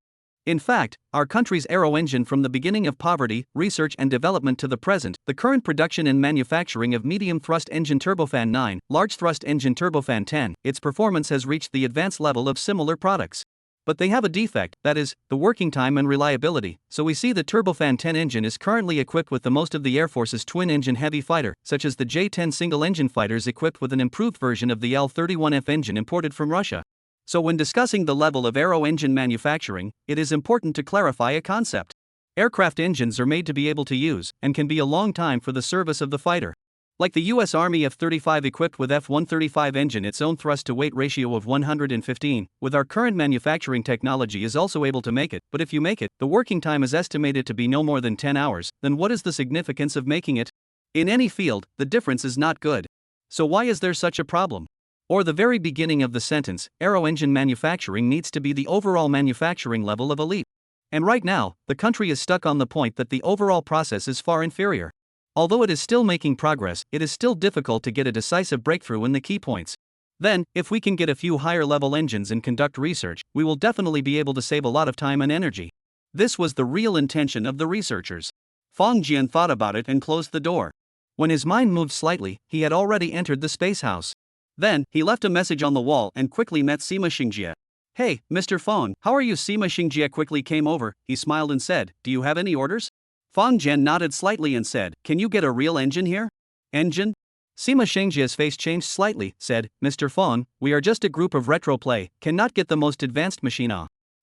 In fact, our country's aero engine from the beginning of poverty, research and development to the present, the current production and manufacturing of medium thrust engine turbofan 9, large thrust engine turbofan 10, its performance has reached the advanced level of similar products. But they have a defect, that is, the working time and reliability, so we see the turbofan 10 engine is currently equipped with the most of the Air Force's twin-engine heavy fighter, such as the J-10 single-engine fighters equipped with an improved version of the L-31F engine imported from Russia. So when discussing the level of aero engine manufacturing, it is important to clarify a concept. Aircraft engines are made to be able to use, and can be a long time for the service of the fighter. Like the US Army F-35 equipped with F-135 engine, its own thrust-to-weight ratio of 115, with our current manufacturing technology is also able to make it, but if you make it, the working time is estimated to be no more than 10 hours, then what is the significance of making it? In any field, the difference is not good. So why is there such a problem? Or the very beginning of the sentence, aero engine manufacturing needs to be the overall manufacturing level of a leap. And right now, the country is stuck on the point that the overall process is far inferior. Although it is still making progress, it is still difficult to get a decisive breakthrough in the key points. Then, if we can get a few higher-level engines and conduct research, we will definitely be able to save a lot of time and energy. This was the real intention of the researchers. Fang Jian thought about it and closed the door. When his mind moved slightly, he had already entered the space house. Then, he left a message on the wall and quickly met Sima Xingjie. Hey, Mr. Fang, how are you? Sima Xingjie quickly came over, he smiled and said, Do you have any orders? Fang Jian nodded slightly and said, Can you get a real engine here? Engine? Sima Xingjie's face changed slightly, said, Mr. Fang, we are just a group of retro play, cannot get the most advanced machine.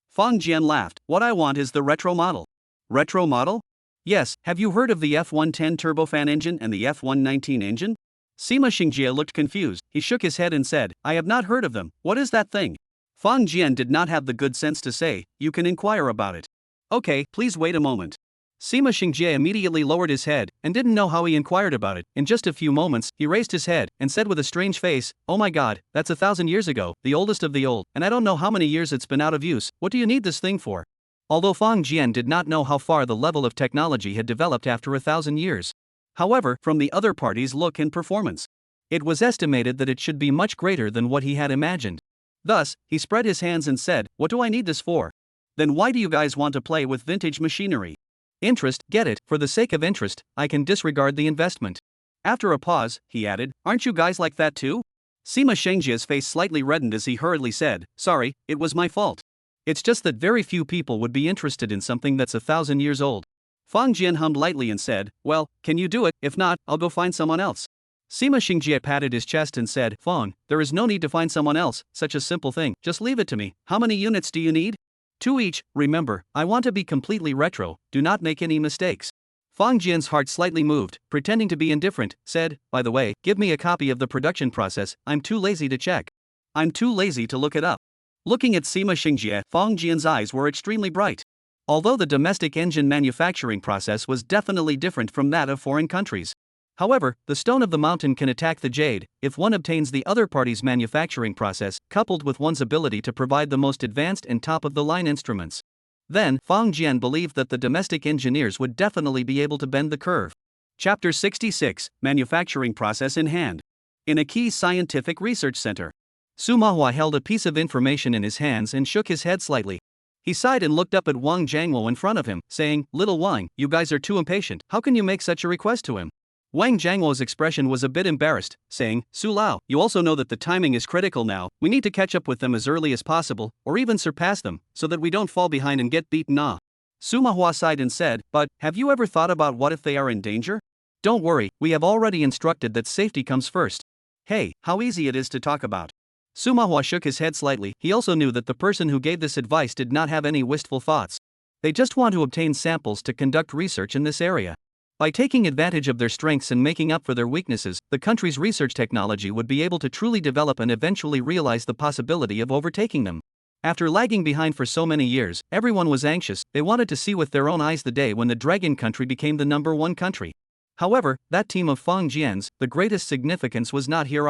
Fang Jian laughed, What I want is the retro model. Retro model? Yes, have you heard of the F-110 turbofan engine and the F-119 engine? Sima Xingjie looked confused, he shook his head and said, I have not heard of them, what is that thing? Fang Jian did not have the good sense to say, You can inquire about it. Okay, please wait a moment. Sima Xingjie immediately lowered his head, and didn't know how he inquired about it. In just a few moments, he raised his head, and said with a strange face, "Oh my god, that's 1,000 years ago, the oldest of the old, and I don't know how many years it's been out of use, what do you need this thing for?" Although Fang Jian did not know how far the level of technology had developed after 1,000 years. However, from the other party's look and performance, it was estimated that it should be much greater than what he had imagined. Thus, he spread his hands and said, "What do I need this for? Then why do you guys want to play with vintage machinery? Interest, get it, for the sake of interest, I can disregard the investment." After a pause, he added, "Aren't you guys like that too?" Sima Shengjie's face slightly reddened as he hurriedly said, "Sorry, it was my fault. It's just that very few people would be interested in something that's 1,000 years old." Fang Jian hummed lightly and said, "Well, can you do it? If not, I'll go find someone else." Sima Xingjie patted his chest and said, "Fang, there is no need to find someone else, such a simple thing, just leave it to me. How many units do you need?" "2 each, remember, I want to be completely retro, do not make any mistakes." Fang Jian's heart slightly moved, pretending to be indifferent, said, "By the way, give me a copy of the production process, I'm too lazy to check. I'm too lazy to look it up." Looking at Sima Xingjie, Fang Jian's eyes were extremely bright. Although the domestic engine manufacturing process was definitely different from that of foreign countries. However, the stone of the mountain can attack the jade if one obtains the other party's manufacturing process, coupled with one's ability to provide the most advanced and top-of-the-line instruments. Then, Fang Jian believed that the domestic engineers would definitely be able to bend the curve. Chapter 66, Manufacturing Process in Hand. In a key scientific research center. Su Manhwa held a piece of information in his hands and shook his head slightly. He sighed and looked up at Wang Jiangwo in front of him, saying, "Little Wang, you guys are too impatient, how can you make such a request to him?" Wang Jiangwo's expression was a bit embarrassed, saying, "Su Lao, you also know that the timing is critical now, we need to catch up with them as early as possible, or even surpass them, so that we don't fall behind and get beaten off." Su Manhwa sighed and said, "But, have you ever thought about what if they are in danger? Don't worry, we have already instructed that safety comes first." Hey, how easy it is to talk about. Su Manhwa shook his head slightly, he also knew that the person who gave this advice did not have any wistful thoughts. They just want to obtain samples to conduct research in this area. By taking advantage of their strengths and making up for their weaknesses, the country's research technology would be able to truly develop and eventually realize the possibility of overtaking them. After lagging behind for so many years, everyone was anxious, they wanted to see with their own eyes the day when the Dragon Country became the #1 country. However, that team of Fang Jian's, the greatest significance was not here.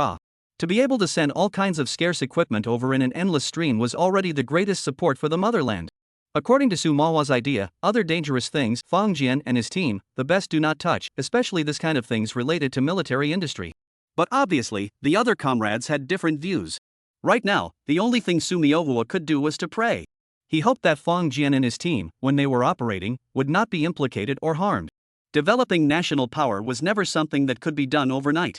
To be able to send all kinds of scarce equipment over in an endless stream was already the greatest support for the motherland. According to Su Manhwa's idea, other dangerous things Fang Jian and his team, the best do not touch, especially this kind of things related to military industry. But obviously, the other comrades had different views. Right now, the only thing Su Miovua could do was to pray. He hoped that Fang Jian and his team, when they were operating, would not be implicated or harmed. Developing national power was never something that could be done overnight.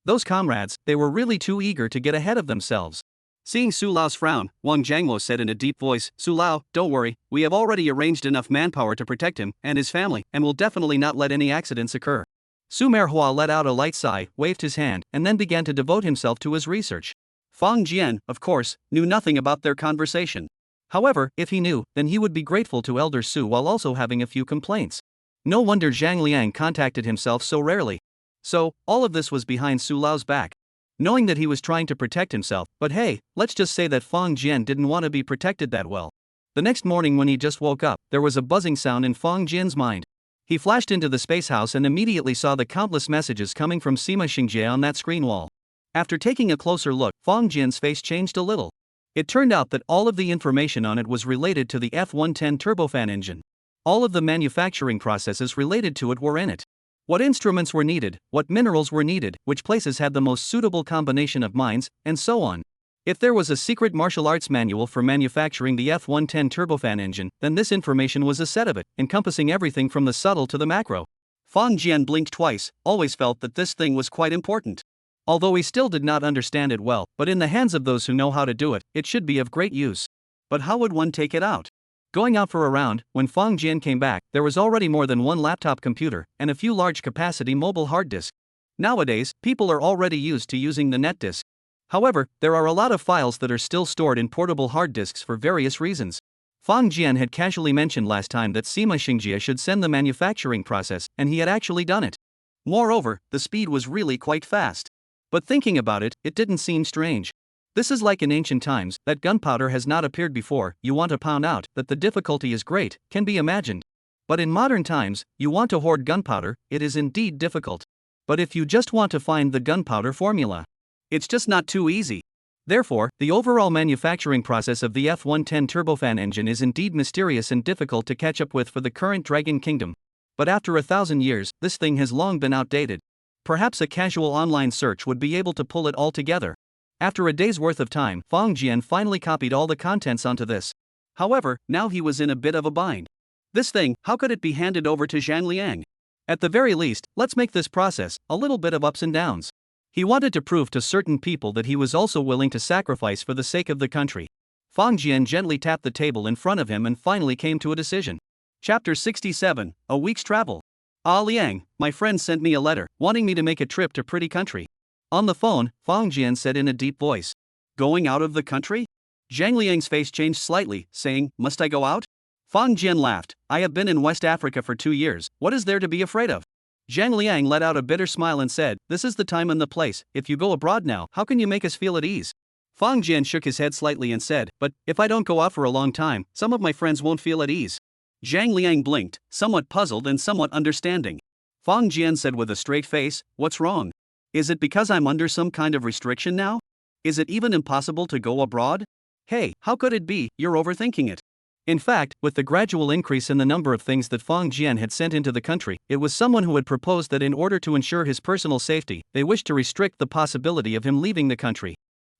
Those comrades, they were really too eager to get ahead of themselves. Seeing Su Lao's frown, Wang Jiangwo said in a deep voice, "Su Lao, don't worry, we have already arranged enough manpower to protect him and his family, and will definitely not let any accidents occur." Su Merhua let out a light sigh, waved his hand, and then began to devote himself to his research. Fang Jian, of course, knew nothing about their conversation. However, if he knew, then he would be grateful to Elder Su while also having a few complaints. No wonder Zhang Liang contacted himself so rarely. So, all of this was behind Su Lao's back. Knowing that he was trying to protect himself, but hey, let's just say that Fang Jian didn't want to be protected that well. The next morning when he just woke up, there was a buzzing sound in Fang Jian's mind. He flashed into the space house and immediately saw the countless messages coming from Sima Xingjie on that screen wall. After taking a closer look, Fang Jian's face changed a little. It turned out that all of the information on it was related to the F-110 turbofan engine. All of the manufacturing processes related to it were in it. What instruments were needed, what minerals were needed, which places had the most suitable combination of mines, and so on. If there was a secret martial arts manual for manufacturing the F-110 turbofan engine, then this information was a set of it, encompassing everything from the subtle to the macro. Fang Jian blinked twice, always felt that this thing was quite important. Although he still did not understand it well, but in the hands of those who know how to do it, it should be of great use. But how would one take it out? Going out for a round, when Fang Jian came back, there was already more than one laptop computer and a few large-capacity mobile hard disks. Nowadays, people are already used to using the net disk. However, there are a lot of files that are still stored in portable hard disks for various reasons. Fang Jian had casually mentioned last time that Sima Xingjie should send the manufacturing process, and he had actually done it. Moreover, the speed was really quite fast. But thinking about it, it didn't seem strange. This is like in ancient times, that gunpowder has not appeared before, you want to pound out, that the difficulty is great, can be imagined. But in modern times, you want to hoard gunpowder, it is indeed difficult. But if you just want to find the gunpowder formula, it's just not too easy. Therefore, the overall manufacturing process of the F-110 turbofan engine is indeed mysterious and difficult to catch up with for the current Dragon Kingdom. But after 1,000 years, this thing has long been outdated. Perhaps a casual online search would be able to pull it all together. After a day's worth of time, Fang Jian finally copied all the contents onto this. However, now he was in a bit of a bind. This thing, how could it be handed over to Zhang Liang? At the very least, let's make this process a little bit of ups and downs. He wanted to prove to certain people that he was also willing to sacrifice for the sake of the country. Fang Jian gently tapped the table in front of him and finally came to a decision. Chapter 67, A Week's Travel. Ah Liang, my friend sent me a letter, wanting me to make a trip to pretty country. On the phone, Fang Jian said in a deep voice. Going out of the country? Zhang Liang's face changed slightly, saying, must I go out? Fang Jian laughed, I have been in West Africa for 2 years, what is there to be afraid of? Zhang Liang let out a bitter smile and said, this is the time and the place, if you go abroad now, how can you make us feel at ease? Fang Jian shook his head slightly and said, but, if I don't go out for a long time, some of my friends won't feel at ease. Zhang Liang blinked, somewhat puzzled and somewhat understanding. Fang Jian said with a straight face, what's wrong? Is it because I'm under some kind of restriction now? Is it even impossible to go abroad? Hey, how could it be, you're overthinking it. In fact, with the gradual increase in the number of things that Fang Jian had sent into the country, it was someone who had proposed that in order to ensure his personal safety, they wished to restrict the possibility of him leaving the country.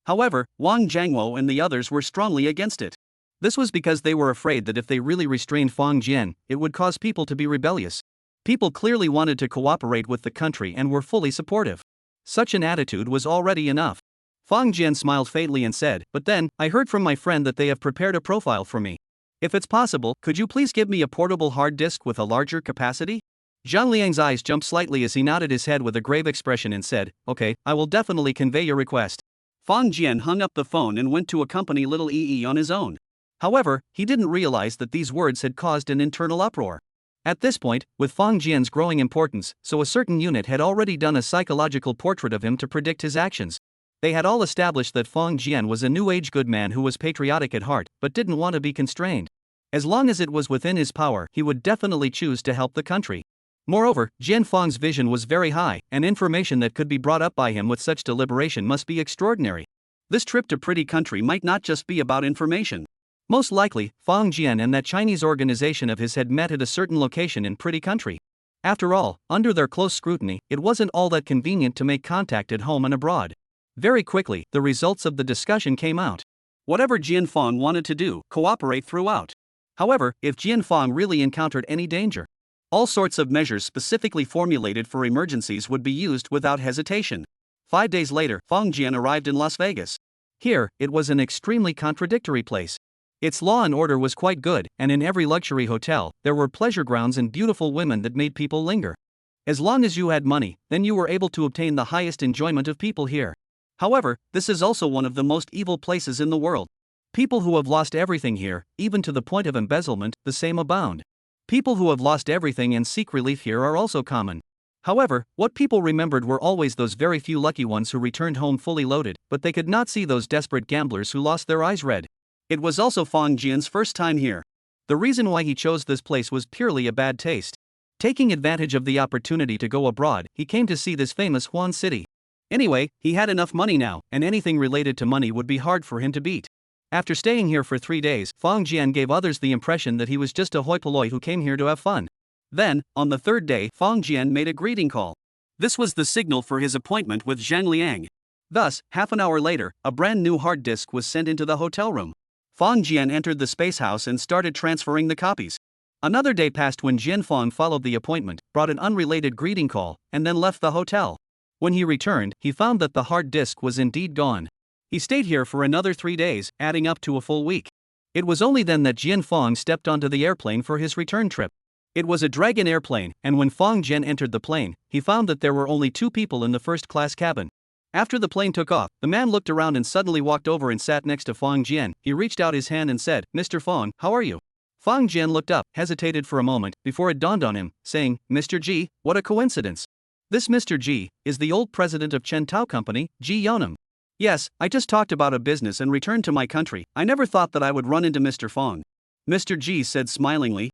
However, Wang Jiangwo and the others were strongly against it. This was because they were afraid that if they really restrained Fang Jian, it would cause people to be rebellious. People clearly wanted to cooperate with the country and were fully supportive. Such an attitude was already enough. Fang Jian smiled faintly and said, but then, I heard from my friend that they have prepared a profile for me. If it's possible, could you please give me a portable hard disk with a larger capacity? Zhang Liang's eyes jumped slightly as he nodded his head with a grave expression and said, okay, I will definitely convey your request. Fang Jian hung up the phone and went to accompany little Yi on his own. However, he didn't realize that these words had caused an internal uproar. At this point, with Fang Jian's growing importance, so a certain unit had already done a psychological portrait of him to predict his actions. They had all established that Fang Jian was a new-age good man who was patriotic at heart, but didn't want to be constrained. As long as it was within his power, he would definitely choose to help the country. Moreover, Jian Fang's vision was very high, and information that could be brought up by him with such deliberation must be extraordinary. This trip to pretty country might not just be about information. Most likely, Fang Jian and that Chinese organization of his had met at a certain location in pretty country. After all, under their close scrutiny, it wasn't all that convenient to make contact at home and abroad. Very quickly, the results of the discussion came out. Whatever Jian Fang wanted to do, cooperate throughout. However, if Jian Fang really encountered any danger, all sorts of measures specifically formulated for emergencies would be used without hesitation. 5 days later, Fang Jian arrived in Las Vegas. Here, it was an extremely contradictory place. Its law and order was quite good, and in every luxury hotel, there were pleasure grounds and beautiful women that made people linger. As long as you had money, then you were able to obtain the highest enjoyment of people here. However, this is also one of the most evil places in the world. People who have lost everything here, even to the point of embezzlement, the same abound. People who have lost everything and seek relief here are also common. However, what people remembered were always those very few lucky ones who returned home fully loaded, but they could not see those desperate gamblers who lost their eyes red. It was also Fang Jian's first time here. The reason why he chose this place was purely a bad taste. Taking advantage of the opportunity to go abroad, he came to see this famous Huan city. Anyway, he had enough money now, and anything related to money would be hard for him to beat. After staying here for 3 days, Fang Jian gave others the impression that he was just a hoi polloi who came here to have fun. Then, on the 3rd day, Fang Jian made a greeting call. This was the signal for his appointment with Zhang Liang. Thus, half an hour later, a brand new hard disk was sent into the hotel room. Fang Jian entered the space house and started transferring the copies. Another day passed when Jian Fang followed the appointment, brought an unrelated greeting call, and then left the hotel. When he returned, he found that the hard disk was indeed gone. He stayed here for another 3 days, adding up to a full week. It was only then that Jian Fang stepped onto the airplane for his return trip. It was a Dragon airplane, and when Fang Jian entered the plane, he found that there were only 2 people in the first-class cabin. After the plane took off, the man looked around and suddenly walked over and sat next to Fang Jian. He reached out his hand and said, "Mr. Fang, how are you?" Fang Jian looked up, hesitated for a moment, before it dawned on him, saying, "Mr. Ji, what a coincidence. This Mr. Ji is the old president of Chen Tao Company, Ji Yonam." "Yes, I just talked about a business and returned to my country. I never thought that I would run into Mr. Fang," Mr. Ji said smilingly.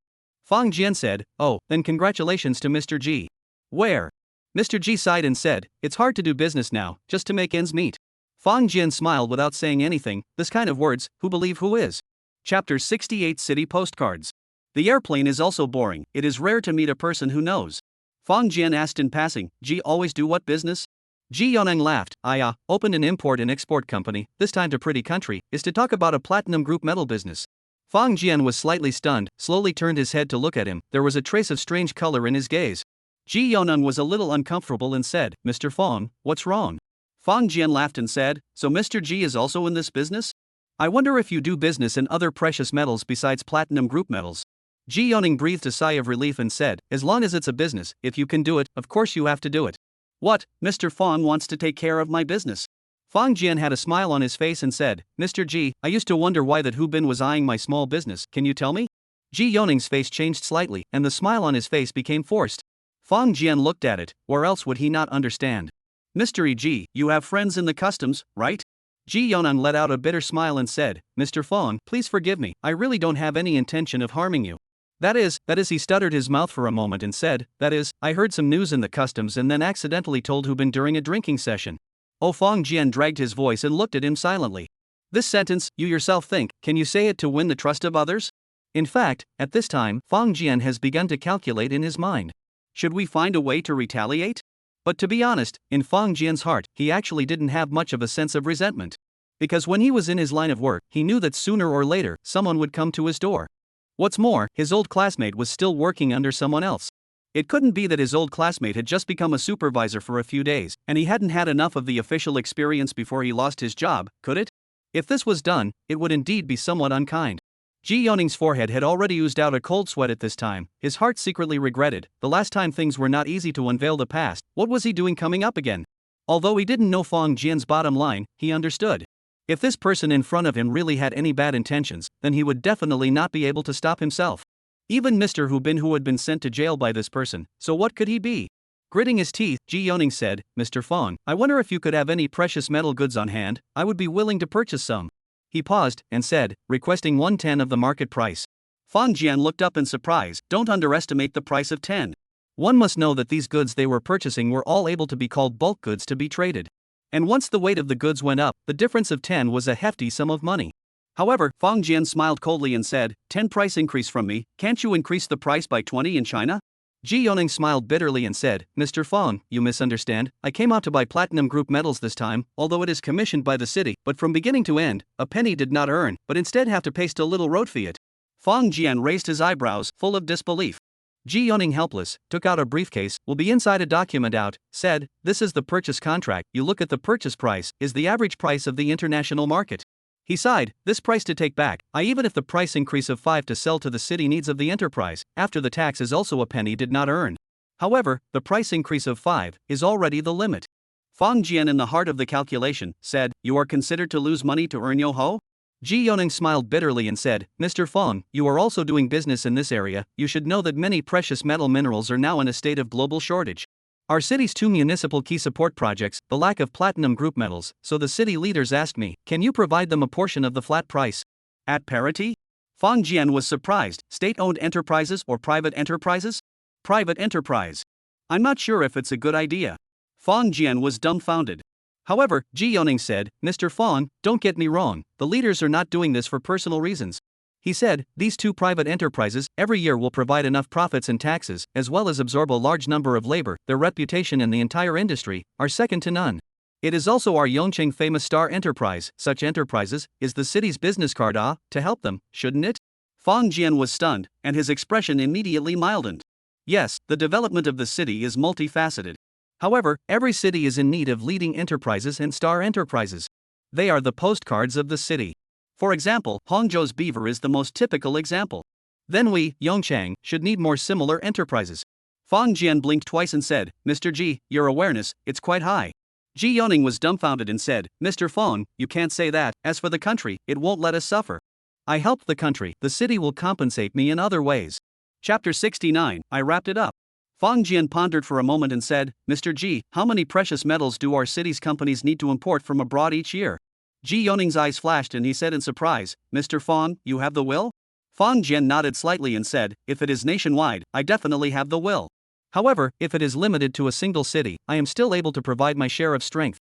Fang Jian said, "Oh, then congratulations to Mr. G." "Where?" Mr. G sighed and said, "It's hard to do business now, just to make ends meet." Fang Jian smiled without saying anything. This kind of words, who believe who is? Chapter 68 City Postcards. The airplane is also boring, it is rare to meet a person who knows. Fang Jian asked in passing, "G always do what business?" Ji Yoneng laughed. "I opened an import and export company, this time to pretty country, is to talk about a platinum group metal business." Fang Jian was slightly stunned, slowly turned his head to look at him. There was a trace of strange color in his gaze. Ji Yoneng was a little uncomfortable and said, "Mr. Fang, what's wrong?" Fang Jian laughed and said, "So Mr. G is also in this business? I wonder if you do business in other precious metals besides platinum group metals." Ji Yoneng breathed a sigh of relief and said, "As long as it's a business, if you can do it, of course you have to do it." "What, Mr. Fang wants to take care of my business?" Fang Jian had a smile on his face and said, "Mr. G, I used to wonder why that Hu Bin was eyeing my small business, can you tell me?" Ji Yoneng's face changed slightly, and the smile on his face became forced. Fang Jian looked at it, or else would he not understand? "Mr. G, you have friends in the customs, right?" Ji Yoneng let out a bitter smile and said, "Mr. Fang, please forgive me, I really don't have any intention of harming you. That is, he stuttered his mouth for a moment and said, "That is, I heard some news in the customs and then accidentally told Hu Bin during a drinking session." Oh, Fang Jian dragged his voice and looked at him silently. "This sentence, you yourself think, can you say it to win the trust of others?" In fact, at this time, Fang Jian has begun to calculate in his mind. Should we find a way to retaliate? But to be honest, in Fang Jian's heart, he actually didn't have much of a sense of resentment. Because when he was in his line of work, he knew that sooner or later, someone would come to his door. What's more, his old classmate was still working under someone else. It couldn't be that his old classmate had just become a supervisor for a few days, and he hadn't had enough of the official experience before he lost his job, could it? If this was done, it would indeed be somewhat unkind. Ji Yoneng's forehead had already oozed out a cold sweat at this time. His heart secretly regretted, the last time things were not easy to unveil the past, what was he doing coming up again? Although he didn't know Fang Jian's bottom line, he understood. If this person in front of him really had any bad intentions, then he would definitely not be able to stop himself. Even Mr. Hu Bin, who had been sent to jail by this person, so what could he be? Gritting his teeth, Ji Yoneng said, "Mr. Fang, I wonder if you could have any precious metal goods on hand, I would be willing to purchase some." He paused, and said, requesting 1/10 of the market price. Fang Jian looked up in surprise. Don't underestimate the price of 10. One must know that these goods they were purchasing were all able to be called bulk goods to be traded. And once the weight of the goods went up, the difference of 10 was a hefty sum of money. However, Fang Jian smiled coldly and said, "10 price increase from me, can't you increase the price by 20 in China?" Ji Yoneng smiled bitterly and said, "Mr. Fang, you misunderstand, I came out to buy platinum group metals this time, although it is commissioned by the city, but from beginning to end, a penny did not earn, but instead have to paste a little road fiat." Fang Jian raised his eyebrows, full of disbelief. Ji Yoneng, helpless, took out a briefcase, will be inside a document out, said, "This is the purchase contract, you look at the purchase price, is the average price of the international market." He sighed, "This price to take back, even if the price increase of 5 to sell to the city needs of the enterprise, after the tax is also a penny did not earn. However, the price increase of 5 is already the limit." Fang Jian, in the heart of the calculation, said, "You are considered to lose money to earn yo-ho?" Ji Yoneng smiled bitterly and said, "Mr. Fang, you are also doing business in this area, you should know that many precious metal minerals are now in a state of global shortage. Our city's 2 municipal key support projects, the lack of platinum group metals, so the city leaders asked me, can you provide them a portion of the flat price? At parity?" Fang Jian was surprised. State-owned enterprises or private enterprises? Private enterprise. I'm not sure if it's a good idea. Fang Jian was dumbfounded. However, Ji Yoneng said, "Mr. Fang, don't get me wrong, the leaders are not doing this for personal reasons." He said, "These 2 private enterprises every year will provide enough profits and taxes, as well as absorb a large number of labor. Their reputation in the entire industry are second to none. It is also our Yongqing famous star enterprise. Such enterprises is the city's business card to help them, shouldn't it?" Fang Jian was stunned, and his expression immediately mildened. Yes, the development of the city is multifaceted. However, every city is in need of leading enterprises and star enterprises. They are the postcards of the city. For example, Hangzhou's Beaver is the most typical example. Then we, Yongchang, should need more similar enterprises. Fang Jian blinked twice and said, "Mr. Ji, your awareness, it's quite high." Ji Yoneng was dumbfounded and said, "Mr. Fang, you can't say that, as for the country, it won't let us suffer. I helped the country, the city will compensate me in other ways." Chapter 69, I wrapped it up. Fang Jian pondered for a moment and said, "Mr. Ji, how many precious metals do our city's companies need to import from abroad each year?" Ji Yoneng's eyes flashed and he said in surprise, "Mr. Fang, you have the will?" Fang Jian nodded slightly and said, if it is nationwide, I definitely have the will. However, if it is limited to a single city, I am still able to provide my share of strength.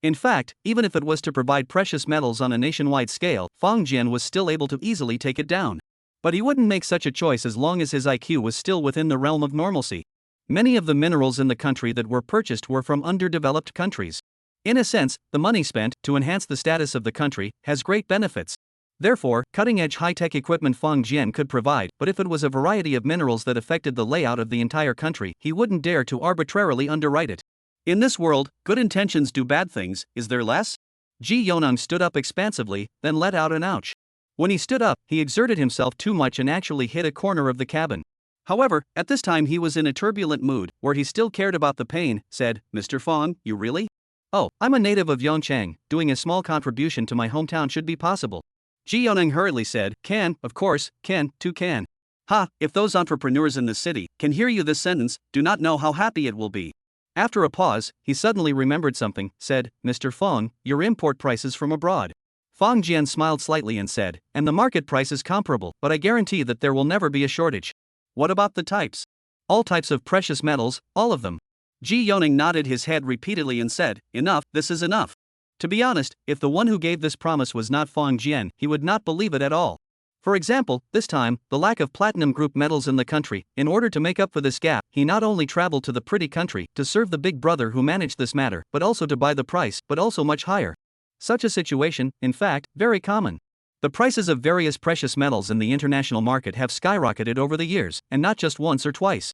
In fact, even if it was to provide precious metals on a nationwide scale, Fang Jian was still able to easily take it down. But he wouldn't make such a choice as long as his IQ was still within the realm of normalcy. Many of the minerals in the country that were purchased were from underdeveloped countries. In a sense, the money spent to enhance the status of the country has great benefits. Therefore, cutting-edge high-tech equipment Fang Jian could provide, but if it was a variety of minerals that affected the layout of the entire country, he wouldn't dare to arbitrarily underwrite it. In this world, good intentions do bad things, is there less? Ji Yonang stood up expansively, then let out an ouch. When he stood up, he exerted himself too much and actually hit a corner of the cabin. However, at this time he was in a turbulent mood, where he still cared about the pain, said, Mr. Fang, you really? Oh, I'm a native of Yongchang, doing a small contribution to my hometown should be possible. Ji Yonang hurriedly said, can, of course, can, too can. Ha, if those entrepreneurs in the city can hear you this sentence, do not know how happy it will be. After a pause, he suddenly remembered something, said, Mr. Fang, your import prices from abroad. Fang Jian smiled slightly and said, and the market price is comparable, but I guarantee that there will never be a shortage. What about the types? All types of precious metals, all of them. Ji Yonang nodded his head repeatedly and said, enough, this is enough. To be honest, if the one who gave this promise was not Fang Jian, he would not believe it at all. For example, this time, the lack of platinum group metals in the country, in order to make up for this gap, he not only traveled to the pretty country to serve the big brother who managed this matter, but also to buy the price, but also much higher. Such a situation, in fact, very common. The prices of various precious metals in the international market have skyrocketed over the years, and not just once or twice.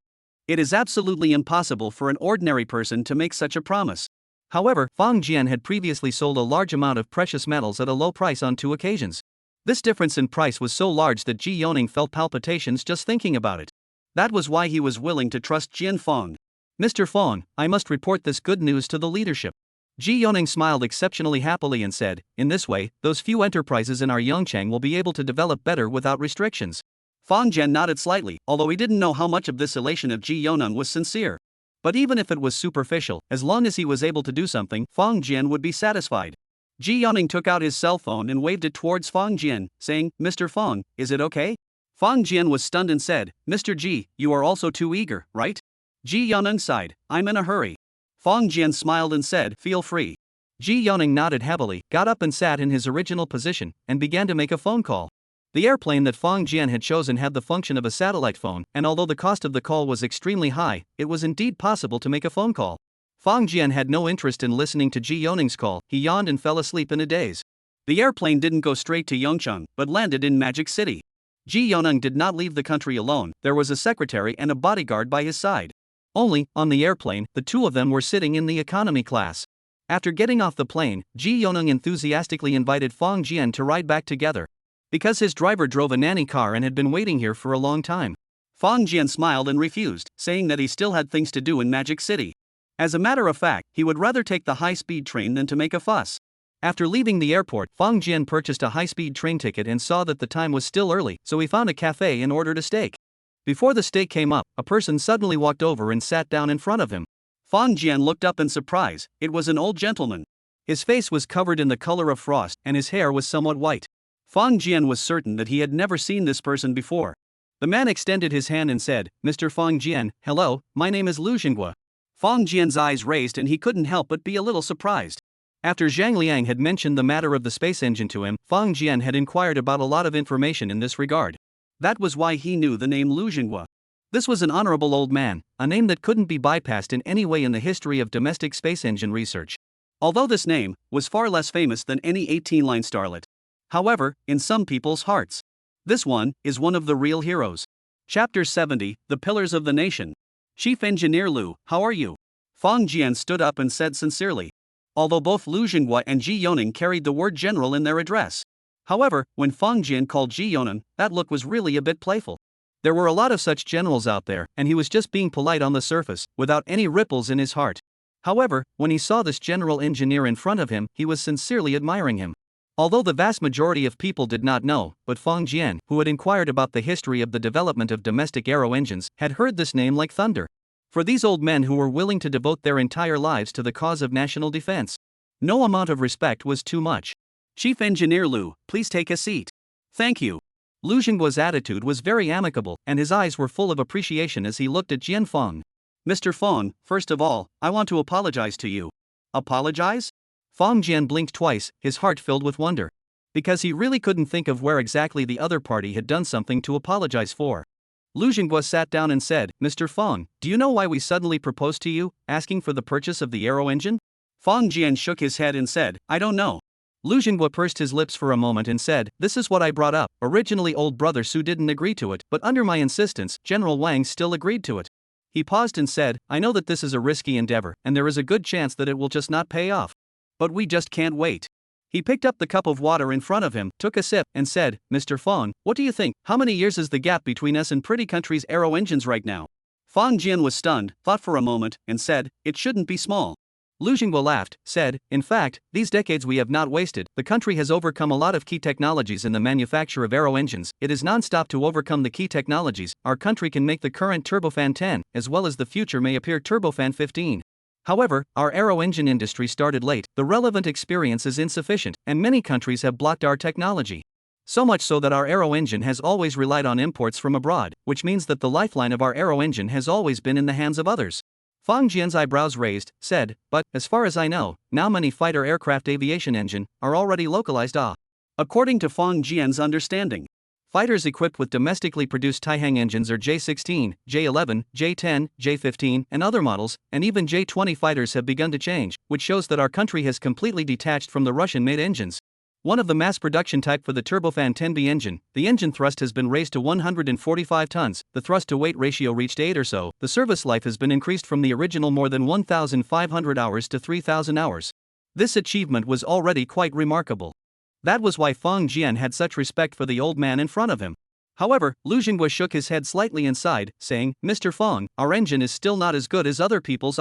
It is absolutely impossible for an ordinary person to make such a promise. However, Fang Jian had previously sold a large amount of precious metals at a low price on 2 occasions. This difference in price was so large that Ji Yonang felt palpitations just thinking about it. That was why he was willing to trust Jian Fang. Mr. Fang, I must report this good news to the leadership. Ji Yonang smiled exceptionally happily and said, in this way, those few enterprises in our Yongchang will be able to develop better without restrictions. Fang Jian nodded slightly, although he didn't know how much of this elation of Ji Yonang was sincere. But even if it was superficial, as long as he was able to do something, Fang Jian would be satisfied. Ji Yonang took out his cell phone and waved it towards Fang Jian, saying, Mr. Fang, is it okay? Fang Jian was stunned and said, Mr. Ji, you are also too eager, right? Ji Yonang sighed, I'm in a hurry. Fang Jian smiled and said, feel free. Ji Yonang nodded heavily, got up and sat in his original position, and began to make a phone call. The airplane that Fang Jian had chosen had the function of a satellite phone, and although the cost of the call was extremely high, it was indeed possible to make a phone call. Fang Jian had no interest in listening to Ji Yonang's call, he yawned and fell asleep in a daze. The airplane didn't go straight to Yongchang, but landed in Magic City. Ji Yonang did not leave the country alone, there was a secretary and a bodyguard by his side. Only, on the airplane, the two of them were sitting in the economy class. After getting off the plane, Ji Yonang enthusiastically invited Fang Jian to ride back together. Because his driver drove a nanny car and had been waiting here for a long time. Fang Jian smiled and refused, saying that he still had things to do in Magic City. As a matter of fact, he would rather take the high-speed train than to make a fuss. After leaving the airport, Fang Jian purchased a high-speed train ticket and saw that the time was still early, so he found a cafe and ordered a steak. Before the steak came up, a person suddenly walked over and sat down in front of him. Fang Jian looked up in surprise, it was an old gentleman. His face was covered in the color of frost and his hair was somewhat white. Fang Jian was certain that he had never seen this person before. The man extended his hand and said, Mr. Fang Jian, hello, my name is Lu Xinghua. Fang Jian's eyes raised and he couldn't help but be a little surprised. After Zhang Liang had mentioned the matter of the space engine to him, Fang Jian had inquired about a lot of information in this regard. That was why he knew the name Lu Xinghua. This was an honorable old man, a name that couldn't be bypassed in any way in the history of domestic space engine research. Although this name was far less famous than any 18-line starlet. However, in some people's hearts, this one is one of the real heroes. Chapter 70, The Pillars of the Nation. Chief Engineer Lu, how are you? Fang Jian stood up and said sincerely. Although both Lu Xinghua and Ji Yonang carried the word general in their address. However, when Fang Jian called Ji Yonang, that look was really a bit playful. There were a lot of such generals out there, and he was just being polite on the surface, without any ripples in his heart. However, when he saw this general engineer in front of him, he was sincerely admiring him. Although the vast majority of people did not know, but Fang Jian, who had inquired about the history of the development of domestic aero engines, had heard this name like thunder. For these old men who were willing to devote their entire lives to the cause of national defense, no amount of respect was too much. Chief Engineer Lu, please take a seat. Thank you. Lu Xingguo's attitude was very amicable, and his eyes were full of appreciation as he looked at Jian Feng. Mr. Feng, first of all, I want to apologize to you. Apologize? Feng Jian blinked twice, his heart filled with wonder. Because he really couldn't think of where exactly the other party had done something to apologize for. Lu Xingguo sat down and said, Mr. Feng, do you know why we suddenly proposed to you, asking for the purchase of the aero engine? Feng Jian shook his head and said, I don't know. Lu Xingguo pursed his lips for a moment and said, this is what I brought up. Originally old brother Su didn't agree to it, but under my insistence, General Wang still agreed to it. He paused and said, I know that this is a risky endeavor, and there is a good chance that it will just not pay off. But we just can't wait. He picked up the cup of water in front of him, took a sip, and said, Mr. Feng, what do you think? How many years is the gap between us and pretty countries' aero engines right now? Feng Jian was stunned, thought for a moment, and said, it shouldn't be small. Lu Xingguo laughed, said, in fact, these decades we have not wasted. The country has overcome a lot of key technologies in the manufacture of aero engines. It is non-stop to overcome the key technologies. Our country can make the current turbofan 10, as well as the future may appear turbofan 15. However, our aero engine industry started late, the relevant experience is insufficient, and many countries have blocked our technology. So much so that our aero engine has always relied on imports from abroad, which means that the lifeline of our aero engine has always been in the hands of others. Feng Jian's eyebrows raised, said, but, as far as I know, now many fighter aircraft aviation engine are already localized. According to Feng Jian's understanding, fighters equipped with domestically produced Taihang engines are J-16, J-11, J-10, J-15, and other models, and even J-20 fighters have begun to change, which shows that our country has completely detached from the Russian-made engines. One of the mass production type for the turbofan 10B engine, the engine thrust has been raised to 145 tons, the thrust-to-weight ratio reached 8 or so, the service life has been increased from the original more than 1,500 hours to 3,000 hours. This achievement was already quite remarkable. That was why Feng Jian had such respect for the old man in front of him. However, Lu Xingguo shook his head slightly and sighed, saying, Mr. Feng, our engine is still not as good as other people's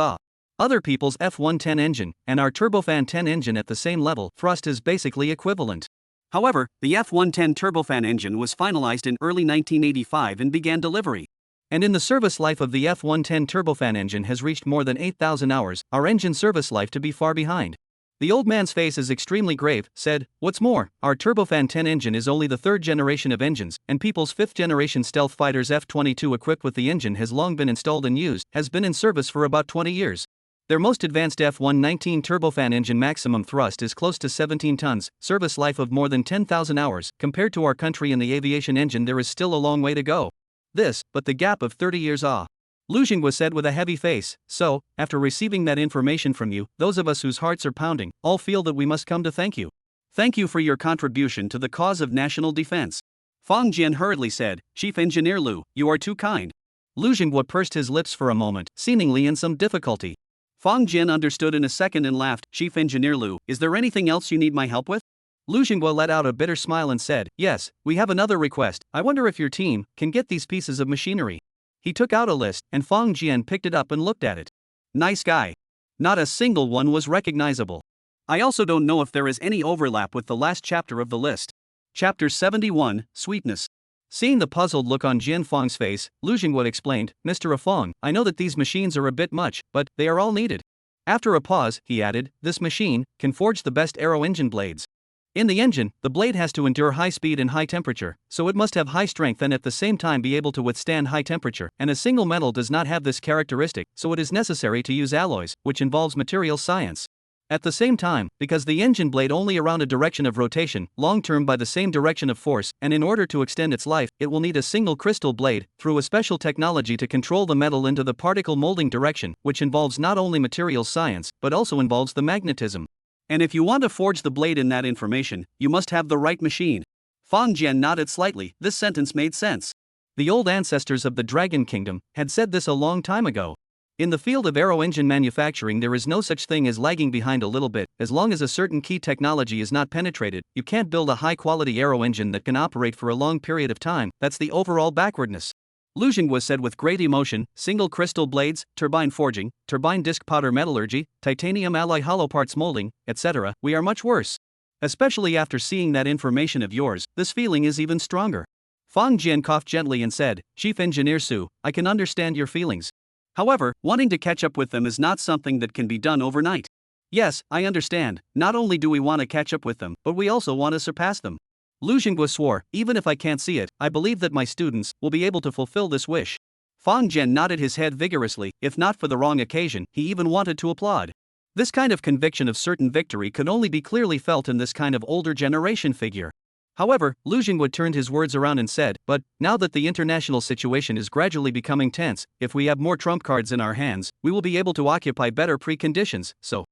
Other people's F110 engine, and our turbofan 10 engine at the same level, thrust is basically equivalent. However, the F110 turbofan engine was finalized in early 1985 and began delivery. And in the service life of the F110 turbofan engine has reached more than 8,000 hours, our engine service life to be far behind. The old man's face is extremely grave, said, what's more, our turbofan 10 engine is only the third generation of engines, and people's fifth generation stealth fighters F-22 equipped with the engine has long been installed and used, has been in service for about 20 years. Their most advanced F-119 turbofan engine maximum thrust is close to 17 tons, service life of more than 10,000 hours. Compared to our country and the aviation engine there is still a long way to go. But the gap of 30 years. Lu Xingguo said with a heavy face, so, after receiving that information from you, those of us whose hearts are pounding, all feel that we must come to thank you. Thank you for your contribution to the cause of national defense. Feng Jian hurriedly said, Chief Engineer Lu, you are too kind. Lu Xingguo pursed his lips for a moment, seemingly in some difficulty. Feng Jian understood in a second and laughed, Chief Engineer Lu, is there anything else you need my help with? Lu Xingguo let out a bitter smile and said, yes, we have another request. I wonder if your team can get these pieces of machinery. He took out a list, and Feng Jian picked it up and looked at it. Nice guy. Not a single one was recognizable. I also don't know if there is any overlap with the last chapter of the list. Chapter 71, Sweetness. Seeing the puzzled look on Jian Feng's face, Lu Xingguo explained, Mr. Feng, I know that these machines are a bit much, but they are all needed. After a pause, he added, this machine can forge the best aero engine blades. In the engine, the blade has to endure high speed and high temperature, so it must have high strength and at the same time be able to withstand high temperature, and a single metal does not have this characteristic, so it is necessary to use alloys, which involves material science. At the same time, because the engine blade only around a direction of rotation, long-term by the same direction of force, and in order to extend its life, it will need a single crystal blade, through a special technology to control the metal into the particle molding direction, which involves not only material science, but also involves the magnetism. And if you want to forge the blade in that information, you must have the right machine. Feng Jian nodded slightly, this sentence made sense. The old ancestors of the Dragon Kingdom had said this a long time ago. In the field of aero engine manufacturing there is no such thing as lagging behind a little bit. As long as a certain key technology is not penetrated, you can't build a high-quality aero engine that can operate for a long period of time. That's the overall backwardness. Lu Xingguo said with great emotion, single crystal blades, turbine forging, turbine disc powder metallurgy, titanium alloy hollow parts molding, etc., we are much worse. Especially after seeing that information of yours, this feeling is even stronger. Feng Jian coughed gently and said, Chief Engineer Su, I can understand your feelings. However, wanting to catch up with them is not something that can be done overnight. Yes, I understand, not only do we want to catch up with them, but we also want to surpass them. Lu Xingguo swore, even if I can't see it, I believe that my students will be able to fulfill this wish. Fang Jian nodded his head vigorously, if not for the wrong occasion, he even wanted to applaud. This kind of conviction of certain victory could only be clearly felt in this kind of older generation figure. However, Lu Xingguo turned his words around and said, but, now that the international situation is gradually becoming tense, if we have more trump cards in our hands, we will be able to occupy better preconditions, so.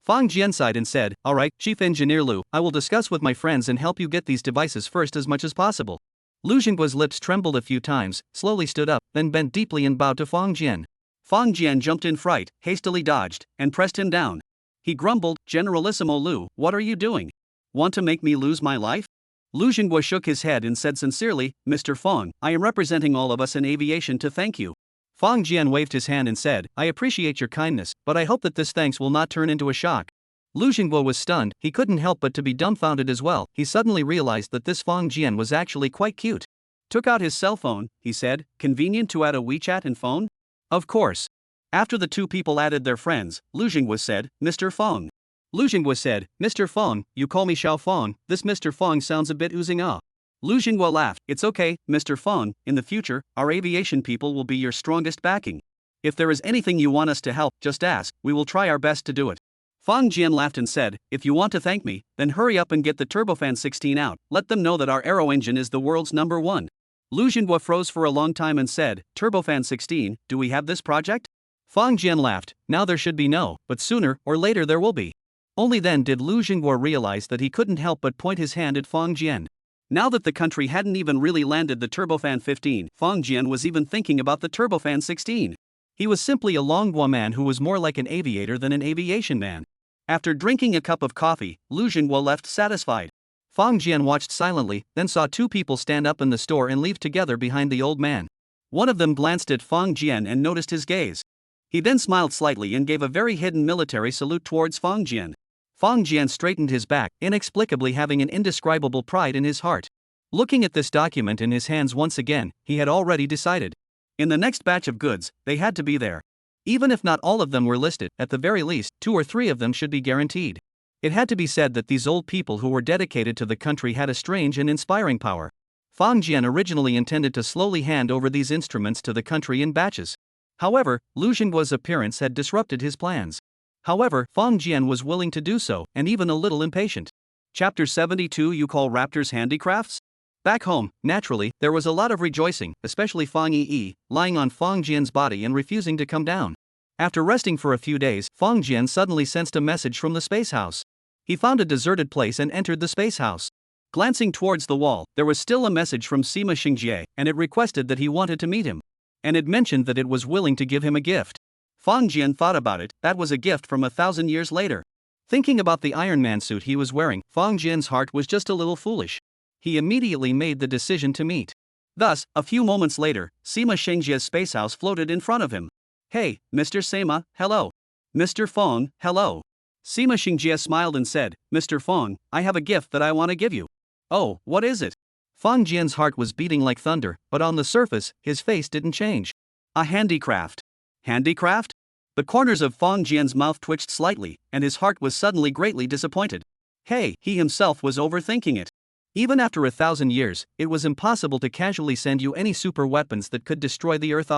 Fang Jian sighed and said, alright, Chief Engineer Lu, I will discuss with my friends and help you get these devices first as much as possible. Lu Xingguo's lips trembled a few times, slowly stood up, then bent deeply and bowed to Fang Jian. Fang Jian jumped in fright, hastily dodged, and pressed him down. He grumbled, Generalissimo Lu, what are you doing? Want to make me lose my life? Lu Xingguo shook his head and said sincerely, Mr. Fang, I am representing all of us in aviation to thank you. Fang Jian waved his hand and said, I appreciate your kindness, but I hope that this thanks will not turn into a shock. Lu Xingguo was stunned, he couldn't help but to be dumbfounded as well. He suddenly realized that this Fang Jian was actually quite cute. Took out his cell phone, he said, convenient to add a WeChat and phone? Of course. After the two people added their friends, Lu Xingguo said, Mr. Fang. Lu Xingguo said, Mr. Fang, you call me Xiao Fang, this Mr. Fang sounds a bit oozing ah. Lu Xingguo laughed, it's okay, Mr. Fang, in the future, our aviation people will be your strongest backing. If there is anything you want us to help, just ask, we will try our best to do it. Fang Jian laughed and said, if you want to thank me, then hurry up and get the Turbofan 16 out, let them know that our aero engine is the world's #1. Lu Xingguo froze for a long time and said, Turbofan 16, do we have this project? Fang Jian laughed, now there should be no, but sooner or later there will be. Only then did Lu Xingguo realize that he couldn't help but point his hand at Fang Jian. Now that the country hadn't even really landed the Turbofan 15, Fang Jian was even thinking about the Turbofan 16. He was simply a Longhua man who was more like an aviator than an aviation man. After drinking a cup of coffee, Lu Xingguo left satisfied. Fang Jian watched silently, then saw two people stand up in the store and leave together behind the old man. One of them glanced at Fang Jian and noticed his gaze. He then smiled slightly and gave a very hidden military salute towards Fang Jian. Fang Jian straightened his back, inexplicably having an indescribable pride in his heart. Looking at this document in his hands once again, he had already decided. In the next batch of goods, they had to be there. Even if not all of them were listed, at the very least, 2 or 3 of them should be guaranteed. It had to be said that these old people who were dedicated to the country had a strange and inspiring power. Fang Jian originally intended to slowly hand over these instruments to the country in batches. However, Lu Xingguo's appearance had disrupted his plans. However, Fang Jian was willing to do so, and even a little impatient. Chapter 72 You call Raptors handicrafts? Back home, naturally, there was a lot of rejoicing, especially Fang Yi, lying on Fang Jian's body and refusing to come down. After resting for a few days, Fang Jian suddenly sensed a message from the space house. He found a deserted place and entered the space house. Glancing towards the wall, there was still a message from Sima Xingjie, and it requested that he wanted to meet him. And it mentioned that it was willing to give him a gift. Fang Jian thought about it, that was a gift from 1,000 years later. Thinking about the Iron Man suit he was wearing, Fang Jian's heart was just a little foolish. He immediately made the decision to meet. Thus, a few moments later, Sima Xingjie's space house floated in front of him. Hey, Mr. Sima, hello. Mr. Fang, hello. Sima Xingjie smiled and said, Mr. Fang, I have a gift that I want to give you. Oh, what is it? Fang Jian's heart was beating like thunder, but on the surface, his face didn't change. A handicraft. Handicraft? The corners of Fang Jian's mouth twitched slightly, and his heart was suddenly greatly disappointed. Hey, he himself was overthinking it. Even after 1,000 years, it was impossible to casually send you any super weapons that could destroy the Earth.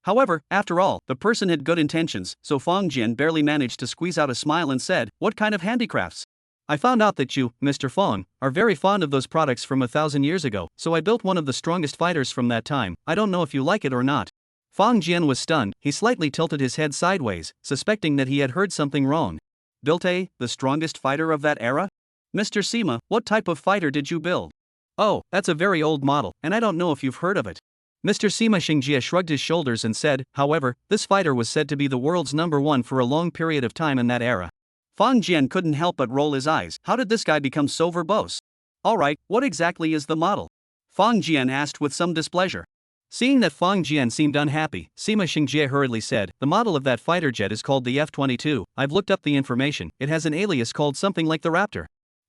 However, after all, the person had good intentions, so Fang Jian barely managed to squeeze out a smile and said, What kind of handicrafts? I found out that you, Mr. Fang, are very fond of those products from 1,000 years ago, so I built one of the strongest fighters from that time. I don't know if you like it or not. Fang Jian was stunned, he slightly tilted his head sideways, suspecting that he had heard something wrong. Built the strongest fighter of that era? Mr. Sima, what type of fighter did you build? Oh, that's a very old model, and I don't know if you've heard of it. Mr. Sima Xingjie shrugged his shoulders and said, however, this fighter was said to be the world's #1 for a long period of time in that era. Fang Jian couldn't help but roll his eyes. How did this guy become so verbose? Alright, what exactly is the model? Fang Jian asked with some displeasure. Seeing that Fang Jian seemed unhappy, Sima Xingjie hurriedly said, the model of that fighter jet is called the F-22, I've looked up the information, it has an alias called something like the Raptor.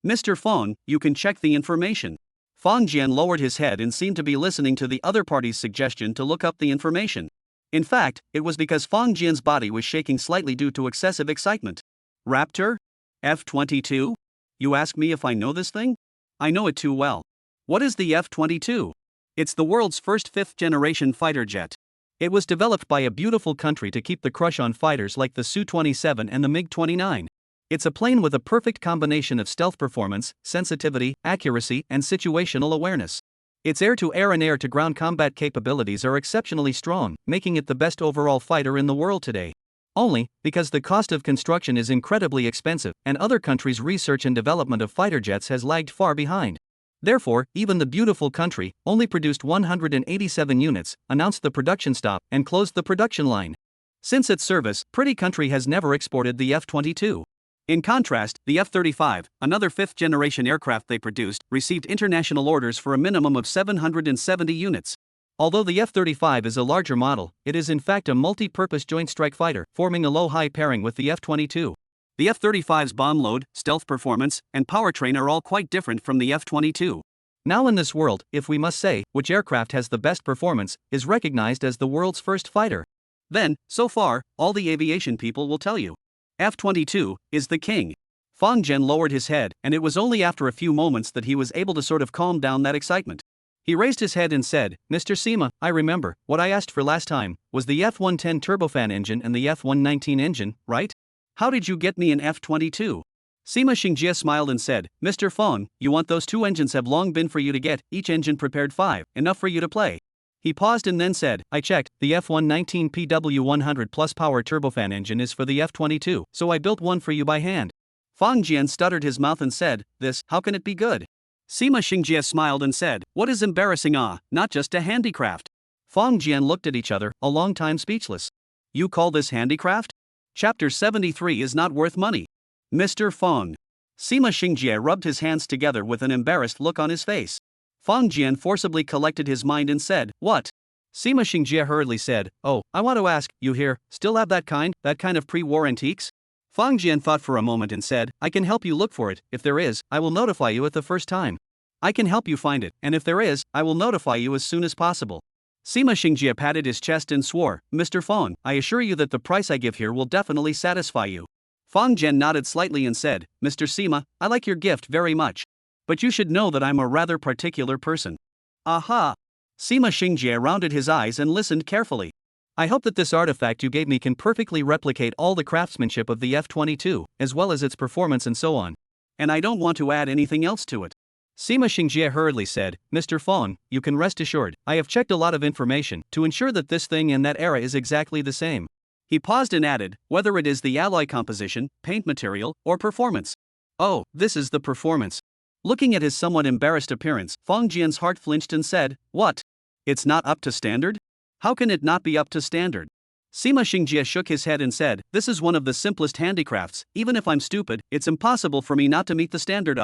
Mr. Fang, you can check the information. Fang Jian lowered his head and seemed to be listening to the other party's suggestion to look up the information. In fact, it was because Fang Jian's body was shaking slightly due to excessive excitement. Raptor? F-22? You ask me if I know this thing? I know it too well. What is the F-22? It's the world's first fifth-generation fighter jet. It was developed by a beautiful country to keep the crush on fighters like the Su-27 and the MiG-29. It's a plane with a perfect combination of stealth performance, sensitivity, accuracy, and situational awareness. Its air-to-air and air-to-ground combat capabilities are exceptionally strong, making it the best overall fighter in the world today. Only, because the cost of construction is incredibly expensive, and other countries' research and development of fighter jets has lagged far behind. Therefore, even the beautiful country only produced 187 units, announced the production stop, and closed the production line. Since its service, pretty country has never exported the F-22. In contrast, the F-35, another fifth-generation aircraft they produced, received international orders for a minimum of 770 units. Although the F-35 is a larger model, it is in fact a multi-purpose joint strike fighter, forming a low-high pairing with the F-22. The F-35's bomb load, stealth performance, and powertrain are all quite different from the F-22. Now in this world, if we must say, which aircraft has the best performance, is recognized as the world's first fighter. Then, so far, all the aviation people will tell you. F-22 is the king. Fong Jian lowered his head, and it was only after a few moments that he was able to sort of calm down that excitement. He raised his head and said, Mr. Sima, I remember, what I asked for last time was the F-110 turbofan engine and the F-119 engine, right? How did you get me an F-22? Sima Xingjie smiled and said, Mr. Fong, you want those two engines have long been for you to get, each engine prepared 5, enough for you to play. He paused and then said, I checked, the F-119 PW100 plus power turbofan engine is for the F-22, so I built one for you by hand. Fong Jian stuttered his mouth and said, how can it be good? Sima Xingjie smiled and said, what is embarrassing not just a handicraft. Fong Jian looked at each other, a long time speechless. You call this handicraft? Chapter 73 is not worth money. Mr. Fong. Sima Xingjie rubbed his hands together with an embarrassed look on his face. Fong Jian forcibly collected his mind and said, what? Sima Xingjie hurriedly said, oh, I want to ask, you here, still have that kind of pre-war antiques? Fong Jian thought for a moment and said, I can help you look for it, if there is, I will notify you at the first time. I can help you find it, and if there is, I will notify you as soon as possible. Sima Xingjie patted his chest and swore, Mr. Fong, I assure you that the price I give here will definitely satisfy you. Fong Jian nodded slightly and said, Mr. Sima, I like your gift very much. But you should know that I'm a rather particular person. Aha! Sima Xingjie rounded his eyes and listened carefully. I hope that this artifact you gave me can perfectly replicate all the craftsmanship of the F-22, as well as its performance and so on. And I don't want to add anything else to it. Sima Xingjie hurriedly said, Mr. Fong, you can rest assured, I have checked a lot of information to ensure that this thing and that era is exactly the same. He paused and added, whether it is the alloy composition, paint material, or performance. Oh, this is the performance. Looking at his somewhat embarrassed appearance, Fong Jian's heart flinched and said, what? It's not up to standard? How can it not be up to standard? Sima Xingjie shook his head and said, this is one of the simplest handicrafts, even if I'm stupid, it's impossible for me not to meet the standard.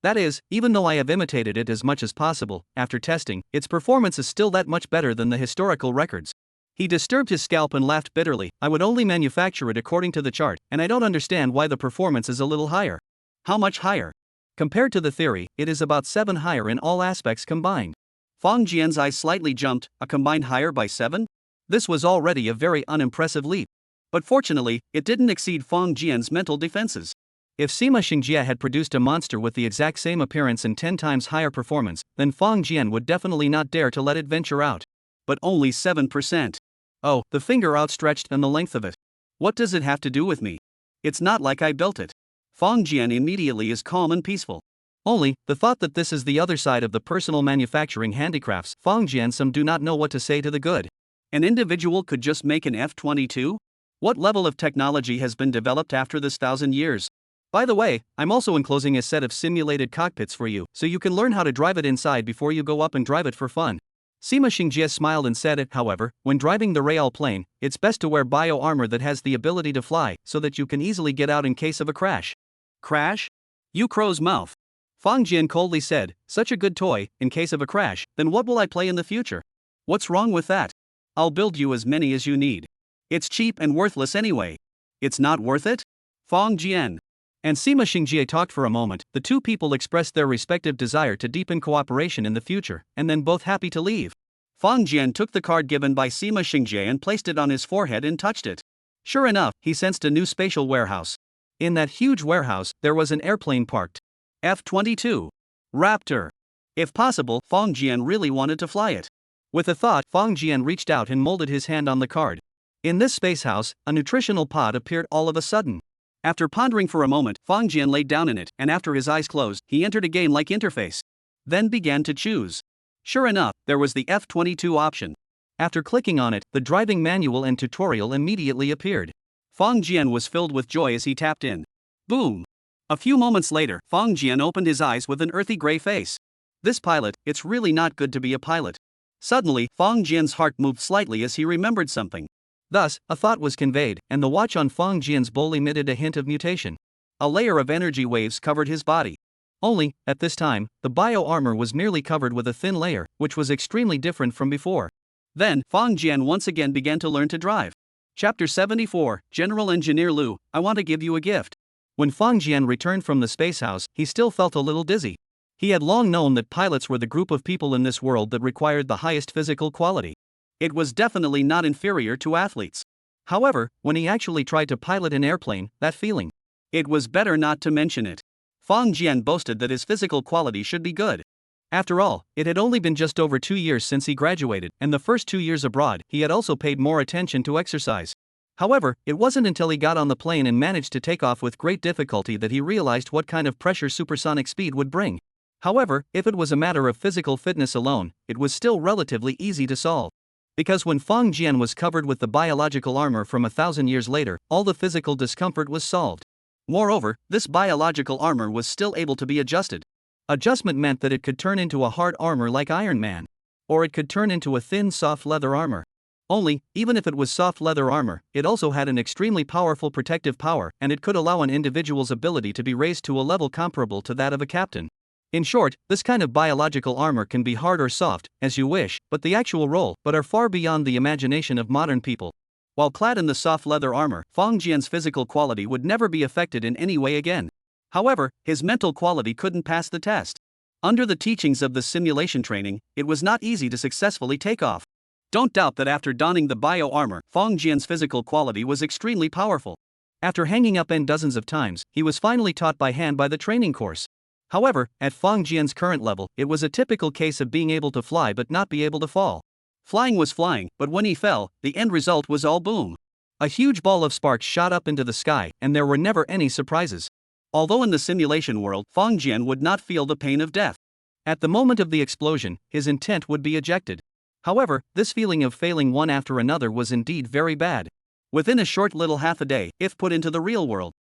That is, even though I have imitated it as much as possible, after testing, its performance is still that much better than the historical records. He disturbed his scalp and laughed bitterly, I would only manufacture it according to the chart, and I don't understand why the performance is a little higher. How much higher? Compared to the theory, it is about 7 higher in all aspects combined. Fong Jian's eyes slightly jumped, a combined higher by 7? This was already a very unimpressive leap. But fortunately, it didn't exceed Fong Jian's mental defenses. If Sima Xingjie had produced a monster with the exact same appearance and 10 times higher performance, then Fong Jian would definitely not dare to let it venture out. But only 7%. Oh, the finger outstretched and the length of it. What does it have to do with me? It's not like I built it. Fong Jian immediately is calm and peaceful. Only, the thought that this is the other side of the personal manufacturing handicrafts, Fong Jian some do not know what to say to the good. An individual could just make an F-22? What level of technology has been developed after this 1,000 years? By the way, I'm also enclosing a set of simulated cockpits for you, so you can learn how to drive it inside before you go up and drive it for fun. Sima Xingjie smiled and said, however, when driving the Real plane, it's best to wear bio-armor that has the ability to fly, so that you can easily get out in case of a crash. Crash? You crow's mouth. Fong Jian coldly said, such a good toy, in case of a crash, then what will I play in the future? What's wrong with that? I'll build you as many as you need. It's cheap and worthless anyway. It's not worth it? Fong Jian and Sima Xingjie talked for a moment. The two people expressed their respective desire to deepen cooperation in the future, and then both happy to leave. Fong Jian took the card given by Sima Xingjie and placed it on his forehead and touched it. Sure enough, he sensed a new spatial warehouse. In that huge warehouse, there was an airplane parked. F-22. Raptor. If possible, Fong Jian really wanted to fly it. With a thought, Fong Jian reached out and molded his hand on the card. In this space house, a nutritional pod appeared all of a sudden. After pondering for a moment, Fong Jian laid down in it, and after his eyes closed, he entered a game-like interface. Then began to choose. Sure enough, there was the F-22 option. After clicking on it, the driving manual and tutorial immediately appeared. Fong Jian was filled with joy as he tapped in. Boom! A few moments later, Fong Jian opened his eyes with an earthy gray face. This pilot, it's really not good to be a pilot. Suddenly, Fong Jian's heart moved slightly as he remembered something. Thus, a thought was conveyed, and the watch on Fong Jian's bowl emitted a hint of mutation. A layer of energy waves covered his body. Only, at this time, the bio-armor was merely covered with a thin layer, which was extremely different from before. Then, Fong Jian once again began to learn to drive. Chapter 74, General Engineer Liu, I want to give you a gift. When Fong Jian returned from the space house, he still felt a little dizzy. He had long known that pilots were the group of people in this world that required the highest physical quality. It was definitely not inferior to athletes. However, when he actually tried to pilot an airplane, that feeling. It was better not to mention it. Fong Jian boasted that his physical quality should be good. After all, it had only been just over 2 years since he graduated, and the first 2 years abroad, he had also paid more attention to exercise. However, it wasn't until he got on the plane and managed to take off with great difficulty that he realized what kind of pressure supersonic speed would bring. However, if it was a matter of physical fitness alone, it was still relatively easy to solve. Because when Fong Jian was covered with the biological armor from 1,000 years later, all the physical discomfort was solved. Moreover, this biological armor was still able to be adjusted. Adjustment meant that it could turn into a hard armor like Iron Man. Or it could turn into a thin, soft leather armor. Only, even if it was soft leather armor, it also had an extremely powerful protective power, and it could allow an individual's ability to be raised to a level comparable to that of a captain. In short, this kind of biological armor can be hard or soft, as you wish, but the actual role, but are far beyond the imagination of modern people. While clad in the soft leather armor, Fong Jian's physical quality would never be affected in any way again. However, his mental quality couldn't pass the test. Under the teachings of the simulation training, it was not easy to successfully take off. Don't doubt that after donning the bio-armor, Fong Jian's physical quality was extremely powerful. After hanging up in dozens of times, he was finally taught by hand by the training course. However, at Fong Jian's current level, it was a typical case of being able to fly but not be able to fall. Flying was flying, but when he fell, the end result was all boom. A huge ball of sparks shot up into the sky, and there were never any surprises. Although in the simulation world, Fong Jian would not feel the pain of death. At the moment of the explosion, his intent would be ejected. However, this feeling of failing one after another was indeed very bad. Within a short little half a day, if put into the real world.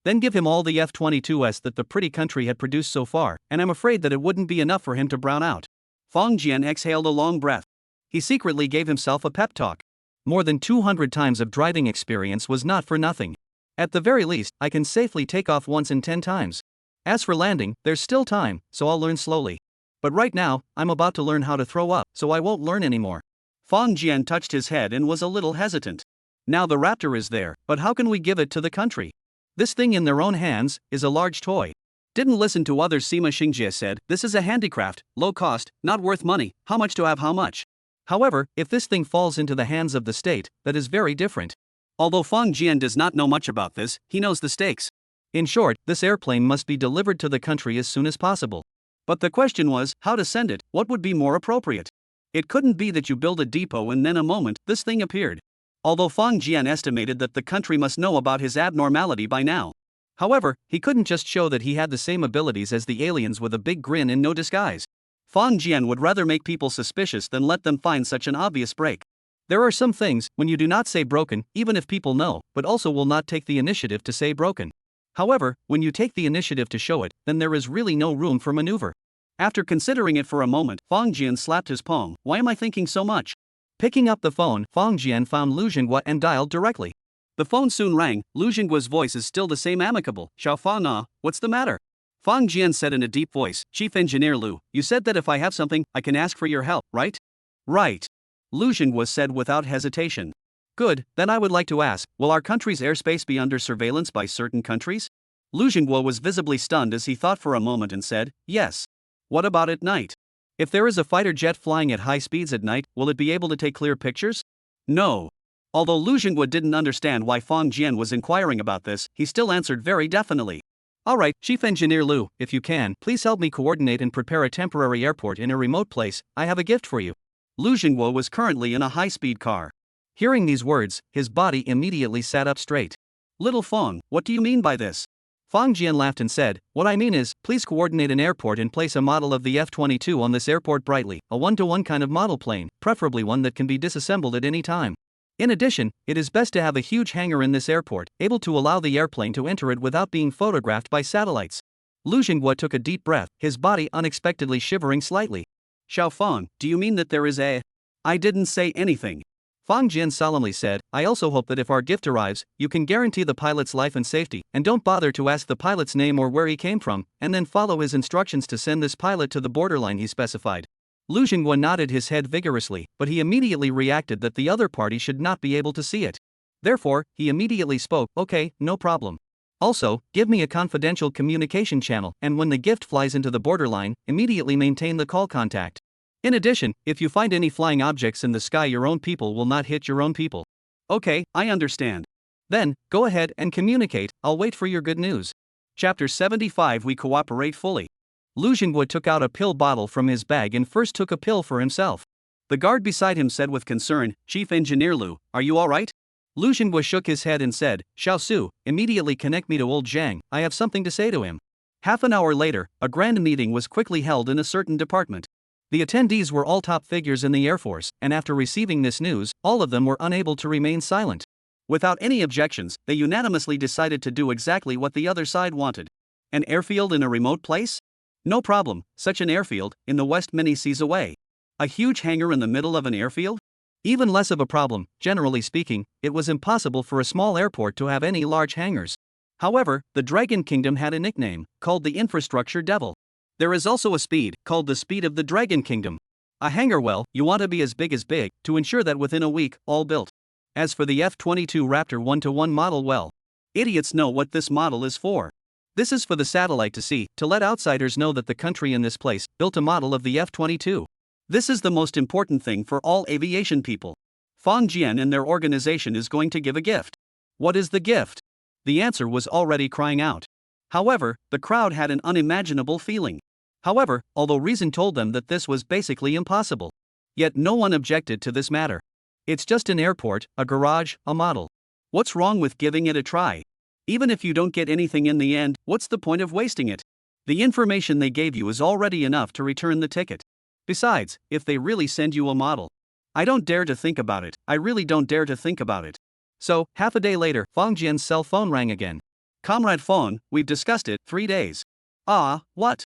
Then give him all the F-22s that the pretty country had produced so far, and I'm afraid that it wouldn't be enough for him to brown out. Fong Jian exhaled a long breath. He secretly gave himself a pep talk. More than 200 times of driving experience was not for nothing. At the very least, I can safely take off once in 10 times. As for landing, there's still time, so I'll learn slowly. But right now, I'm about to learn how to throw up, so I won't learn anymore. Fong Jian touched his head and was a little hesitant. Now the raptor is there, but how can we give it to the country? This thing in their own hands is a large toy. Didn't listen to others. Sima Xingjie said, this is a handicraft, low cost, not worth money, how much to have how much. However, if this thing falls into the hands of the state, that is very different. Although Fong Jian does not know much about this, he knows the stakes. In short, this airplane must be delivered to the country as soon as possible. But the question was, how to send it, what would be more appropriate? It couldn't be that you build a depot and then a moment, this thing appeared. Although Fong Jian estimated that the country must know about his abnormality by now. However, he couldn't just show that he had the same abilities as the aliens with a big grin and no disguise. Fong Jian would rather make people suspicious than let them find such an obvious break. There are some things, when you do not say broken, even if people know, but also will not take the initiative to say broken. However, when you take the initiative to show it, then there is really no room for maneuver. After considering it for a moment, Fong Jian slapped his palm. Why am I thinking so much? Picking up the phone, Fong Jian found Liu Jinghua and dialed directly. The phone soon rang. Liu Jinghua's voice is still the same amicable. Xiao Fa Na, what's the matter? Fong Jian said in a deep voice, Chief Engineer Liu, you said that if I have something, I can ask for your help, right? Right. Liu Jinghua said without hesitation. Good, then I would like to ask, will our country's airspace be under surveillance by certain countries? Liu Jinghua was visibly stunned as he thought for a moment and said, yes. What about at night? If there is a fighter jet flying at high speeds at night, will it be able to take clear pictures? No. Although Liu Jinghua didn't understand why Fong Jian was inquiring about this, he still answered very definitely. Alright, Chief Engineer Lu, if you can, please help me coordinate and prepare a temporary airport in a remote place. I have a gift for you. Lu Jingwo was currently in a high-speed car. Hearing these words, his body immediately sat up straight. Little Feng, what do you mean by this? Fang Jian laughed and said, what I mean is, please coordinate an airport and place a model of the F-22 on this airport brightly, a one-to-one kind of model plane, preferably one that can be disassembled at any time. In addition, it is best to have a huge hangar in this airport, able to allow the airplane to enter it without being photographed by satellites. Lu Jinghua took a deep breath, his body unexpectedly shivering slightly. Xiao Feng, do you mean that there is a... I didn't say anything. Fang Jian solemnly said, I also hope that if our gift arrives, you can guarantee the pilot's life and safety, and don't bother to ask the pilot's name or where he came from, and then follow his instructions to send this pilot to the borderline he specified. Lu Jinghua nodded his head vigorously, but he immediately reacted that the other party should not be able to see it. Therefore, he immediately spoke, okay, no problem. Also, give me a confidential communication channel, and when the gift flies into the borderline, immediately maintain the call contact. In addition, if you find any flying objects in the sky, your own people will not hit your own people. Okay, I understand. Then, go ahead and communicate, I'll wait for your good news. Chapter 75 We cooperate fully. Lu Jinghua took out a pill bottle from his bag and first took a pill for himself. The guard beside him said with concern, Chief Engineer Lu, are you alright? Lu Jinghua shook his head and said, Xiao Su, immediately connect me to old Zhang, I have something to say to him. Half an hour later, a grand meeting was quickly held in a certain department. The attendees were all top figures in the Air Force, and after receiving this news, all of them were unable to remain silent. Without any objections, they unanimously decided to do exactly what the other side wanted. An airfield in a remote place? No problem, such an airfield, in the west many seas away. A huge hangar in the middle of an airfield? Even less of a problem. Generally speaking, it was impossible for a small airport to have any large hangars. However, the Dragon Kingdom had a nickname, called the Infrastructure Devil. There is also a speed, called the speed of the Dragon Kingdom. A hangar, well, you want to be as big, to ensure that within a week, all built. As for the F-22 Raptor 1-to-1 model, well, idiots know what this model is for. This is for the satellite to see, to let outsiders know that the country in this place built a model of the F-22. This is the most important thing for all aviation people. Fang Jian and their organization is going to give a gift. What is the gift? The answer was already crying out. However, the crowd had an unimaginable feeling. However, although reason told them that this was basically impossible, yet no one objected to this matter. It's just an airport, a garage, a model. What's wrong with giving it a try? Even if you don't get anything in the end, what's the point of wasting it? The information they gave you is already enough to return the ticket. Besides, if they really send you a model, I don't dare to think about it, I really don't dare to think about it. So, half a day later, Fang Jian's cell phone rang again. Comrade Feng, we've discussed it, 3 days. Ah, what?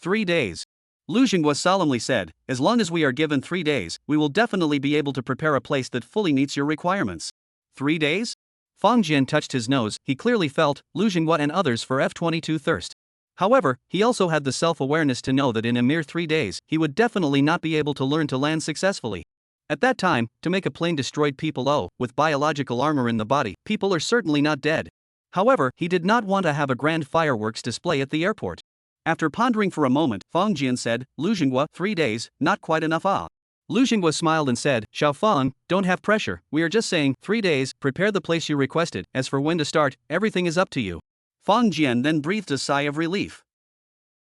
3 days. Lu Jinghua solemnly said, as long as we are given 3 days, we will definitely be able to prepare a place that fully meets your requirements. 3 days? Fang Jian touched his nose, he clearly felt, Lu Jinghua and others for F-22 thirst. However, he also had the self-awareness to know that in a mere 3 days, he would definitely not be able to learn to land successfully. At that time, to make a plane destroyed people with biological armor in the body, people are certainly not dead. However, he did not want to have a grand fireworks display at the airport. After pondering for a moment, Fang Jian said, Lu Jinghua, 3 days, not quite enough ah. Lu Jinghua smiled and said, Xiao Feng, don't have pressure, we are just saying, 3 days, prepare the place you requested, as for when to start, everything is up to you. Fang Jian then breathed a sigh of relief.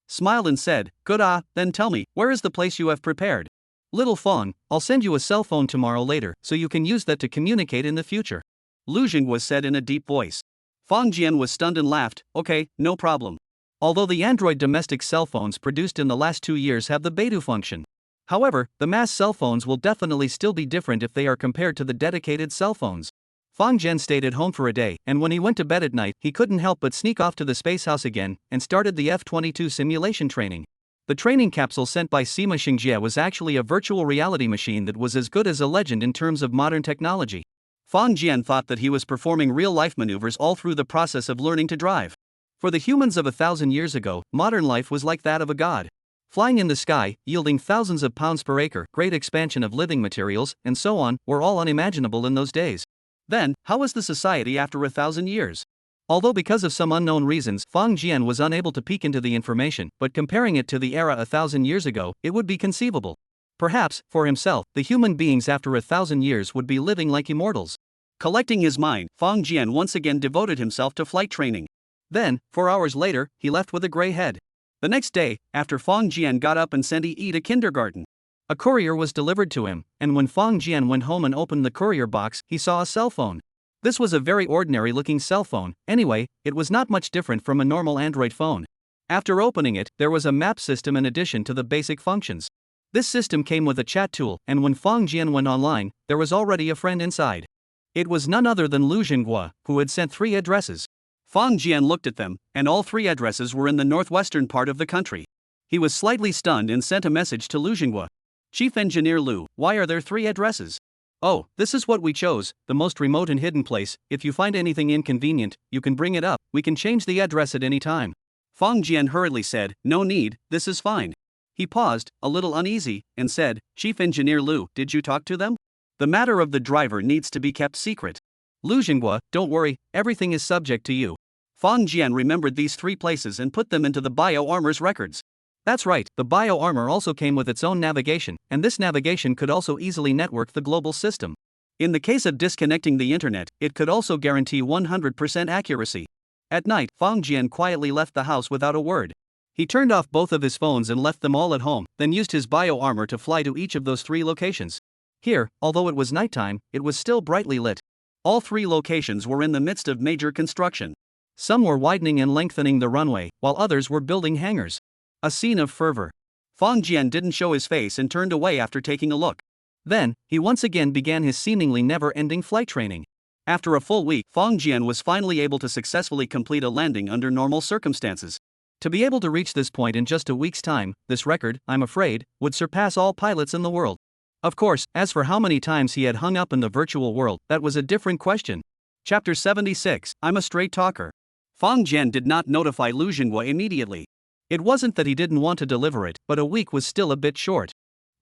Smiled and said, good then tell me, where is the place you have prepared? Little Feng, I'll send you a cell phone tomorrow later, so you can use that to communicate in the future. Lu Jinghua said in a deep voice. Fang Jian was stunned and laughed, okay, no problem. Although the Android domestic cell phones produced in the last 2 years have the Beidou function. However, the mass cell phones will definitely still be different if they are compared to the dedicated cell phones. Fang Jian stayed at home for a day, and when he went to bed at night, he couldn't help but sneak off to the space house again, and started the F-22 simulation training. The training capsule sent by Sima Xingjie was actually a virtual reality machine that was as good as a legend in terms of modern technology. Fang Jian thought that he was performing real-life maneuvers all through the process of learning to drive. For the humans of 1,000 years ago, modern life was like that of a god. Flying in the sky, yielding thousands of pounds per acre, great expansion of living materials, and so on, were all unimaginable in those days. Then, how was the society after 1,000 years? Although because of some unknown reasons, Fang Jian was unable to peek into the information, but comparing it to the era 1,000 years ago, it would be conceivable. Perhaps, for himself, the human beings after 1,000 years would be living like immortals. Collecting his mind, Fang Jian once again devoted himself to flight training. Then, 4 hours later, he left with a gray head. The next day, after Fong Jian got up and sent Yi to kindergarten, a courier was delivered to him, and when Fong Jian went home and opened the courier box, he saw a cell phone. This was a very ordinary looking cell phone. Anyway, it was not much different from a normal Android phone. After opening it, there was a map system in addition to the basic functions. This system came with a chat tool, and when Fong Jian went online, there was already a friend inside. It was none other than Lu Jinghua, who had sent 3 addresses. Fong Jian looked at them, and all 3 addresses were in the northwestern part of the country. He was slightly stunned and sent a message to Lu Jinghua. Chief Engineer Lu, why are there 3 addresses? Oh, this is what we chose, the most remote and hidden place. If you find anything inconvenient, you can bring it up. We can change the address at any time. Fong Jian hurriedly said, no need, this is fine. He paused, a little uneasy, and said, Chief Engineer Lu, did you talk to them? The matter of the driver needs to be kept secret. Lu Jinghua, don't worry, everything is subject to you. Fong Jian remembered these 3 places and put them into the bio-armor's records. That's right, the bio-armor also came with its own navigation, and this navigation could also easily network the global system. In the case of disconnecting the internet, it could also guarantee 100% accuracy. At night, Fong Jian quietly left the house without a word. He turned off both of his phones and left them all at home, then used his bio-armor to fly to each of those 3 locations. Here, although it was nighttime, it was still brightly lit. All 3 locations were in the midst of major construction. Some were widening and lengthening the runway, while others were building hangars. A scene of fervor. Fong Jian didn't show his face and turned away after taking a look. Then, he once again began his seemingly never-ending flight training. After a full week, Fong Jian was finally able to successfully complete a landing under normal circumstances. To be able to reach this point in just a week's time, this record, I'm afraid, would surpass all pilots in the world. Of course, as for how many times he had hung up in the virtual world, that was a different question. Chapter 76, I'm a straight talker. Fong Jian did not notify Lu Jinghua immediately. It wasn't that he didn't want to deliver it, but a week was still a bit short.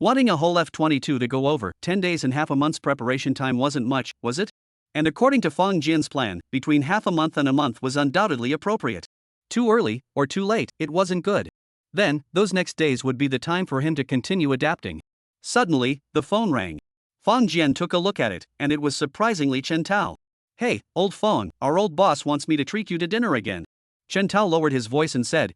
Wanting a whole F-22 to go over, 10 days and half a month's preparation time wasn't much, was it? And according to Fong Jian's plan, between half a month and a month was undoubtedly appropriate. Too early, or too late, it wasn't good. Then, those next days would be the time for him to continue adapting. Suddenly, the phone rang. Fong Jian took a look at it, and it was surprisingly Chen Tao. Hey, old Fong, our old boss wants me to treat you to dinner again. Chen Tao lowered his voice and said,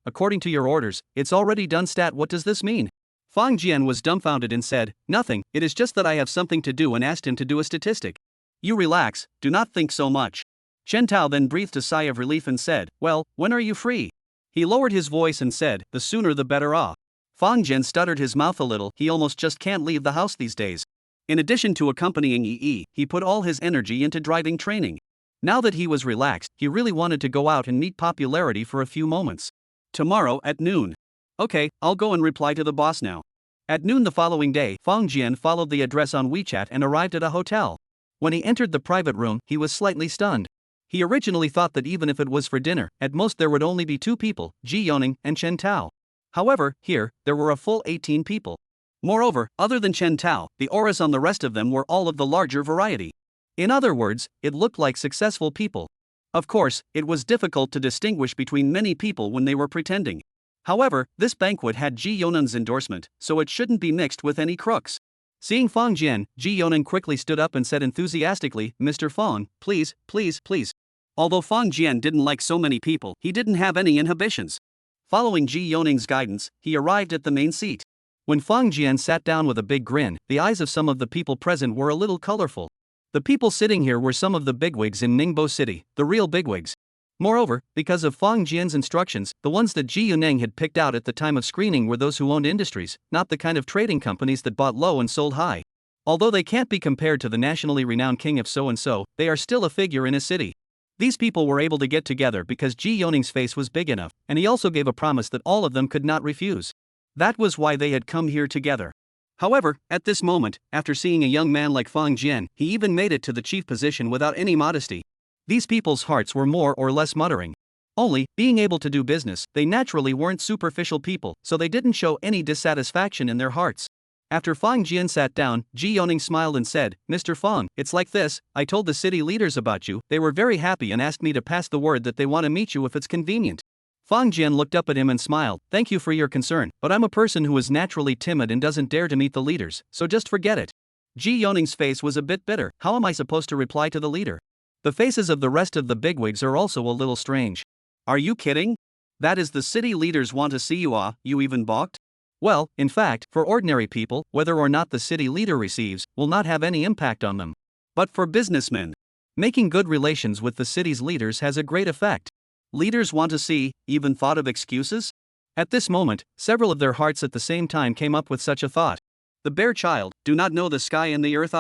according to your orders, it's already done. What does this mean? Fong Jian was dumbfounded and said, nothing, it is just that I have something to do, and asked him to do a statistic. You relax, do not think so much. Chen Tao then breathed a sigh of relief and said, well, when are you free? He lowered his voice and said, the sooner the better off. Fong Jian stuttered his mouth a little, he almost just can't leave the house these days. In addition to accompanying Yi, he put all his energy into driving training. Now that he was relaxed, he really wanted to go out and meet popularity for a few moments. Tomorrow at noon. Okay, I'll go and reply to the boss now. At noon the following day, Fong Jian followed the address on WeChat and arrived at a hotel. When he entered the private room, he was slightly stunned. He originally thought that even if it was for dinner, at most there would only be 2 people, Ji Yoning and Chen Tao. However, here, there were a full 18 people. Moreover, other than Chen Tao, the auras on the rest of them were all of the larger variety. In other words, it looked like successful people. Of course, it was difficult to distinguish between many people when they were pretending. However, this banquet had Ji Yonen's endorsement, so it shouldn't be mixed with any crooks. Seeing Fong Jian, Ji Yonen quickly stood up and said enthusiastically, Mr. Fong, please, please, please. Although Fong Jian didn't like so many people, he didn't have any inhibitions. Following Ji Yonen's guidance, he arrived at the main seat. When Fong Jian sat down with a big grin, the eyes of some of the people present were a little colorful. The people sitting here were some of the bigwigs in Ningbo City, the real bigwigs. Moreover, because of Fong Jian's instructions, the ones that Ji Yuneng had picked out at the time of screening were those who owned industries, not the kind of trading companies that bought low and sold high. Although they can't be compared to the nationally renowned king of so-and-so, they are still a figure in a city. These people were able to get together because Ji Yoneng's face was big enough, and he also gave a promise that all of them could not refuse. That was why they had come here together. However, at this moment, after seeing a young man like Fong Jian, he even made it to the chief position without any modesty. These people's hearts were more or less muttering. Only, being able to do business, they naturally weren't superficial people, so they didn't show any dissatisfaction in their hearts. After Fong Jian sat down, Ji Yoning smiled and said, Mr. Fong, it's like this, I told the city leaders about you, they were very happy and asked me to pass the word that they want to meet you if it's convenient. Fong Jian looked up at him and smiled, thank you for your concern, but I'm a person who is naturally timid and doesn't dare to meet the leaders, so just forget it. Ji Yoning's face was a bit bitter, how am I supposed to reply to the leader? The faces of the rest of the bigwigs are also a little strange. Are you kidding? That is the city leaders want to see you, you even balked? Well, in fact, for ordinary people, whether or not the city leader receives, will not have any impact on them. But for businessmen, making good relations with the city's leaders has a great effect. Leaders want to see, even thought of excuses? At this moment, several of their hearts at the same time came up with such a thought. The bear child, do not know the sky and the earth,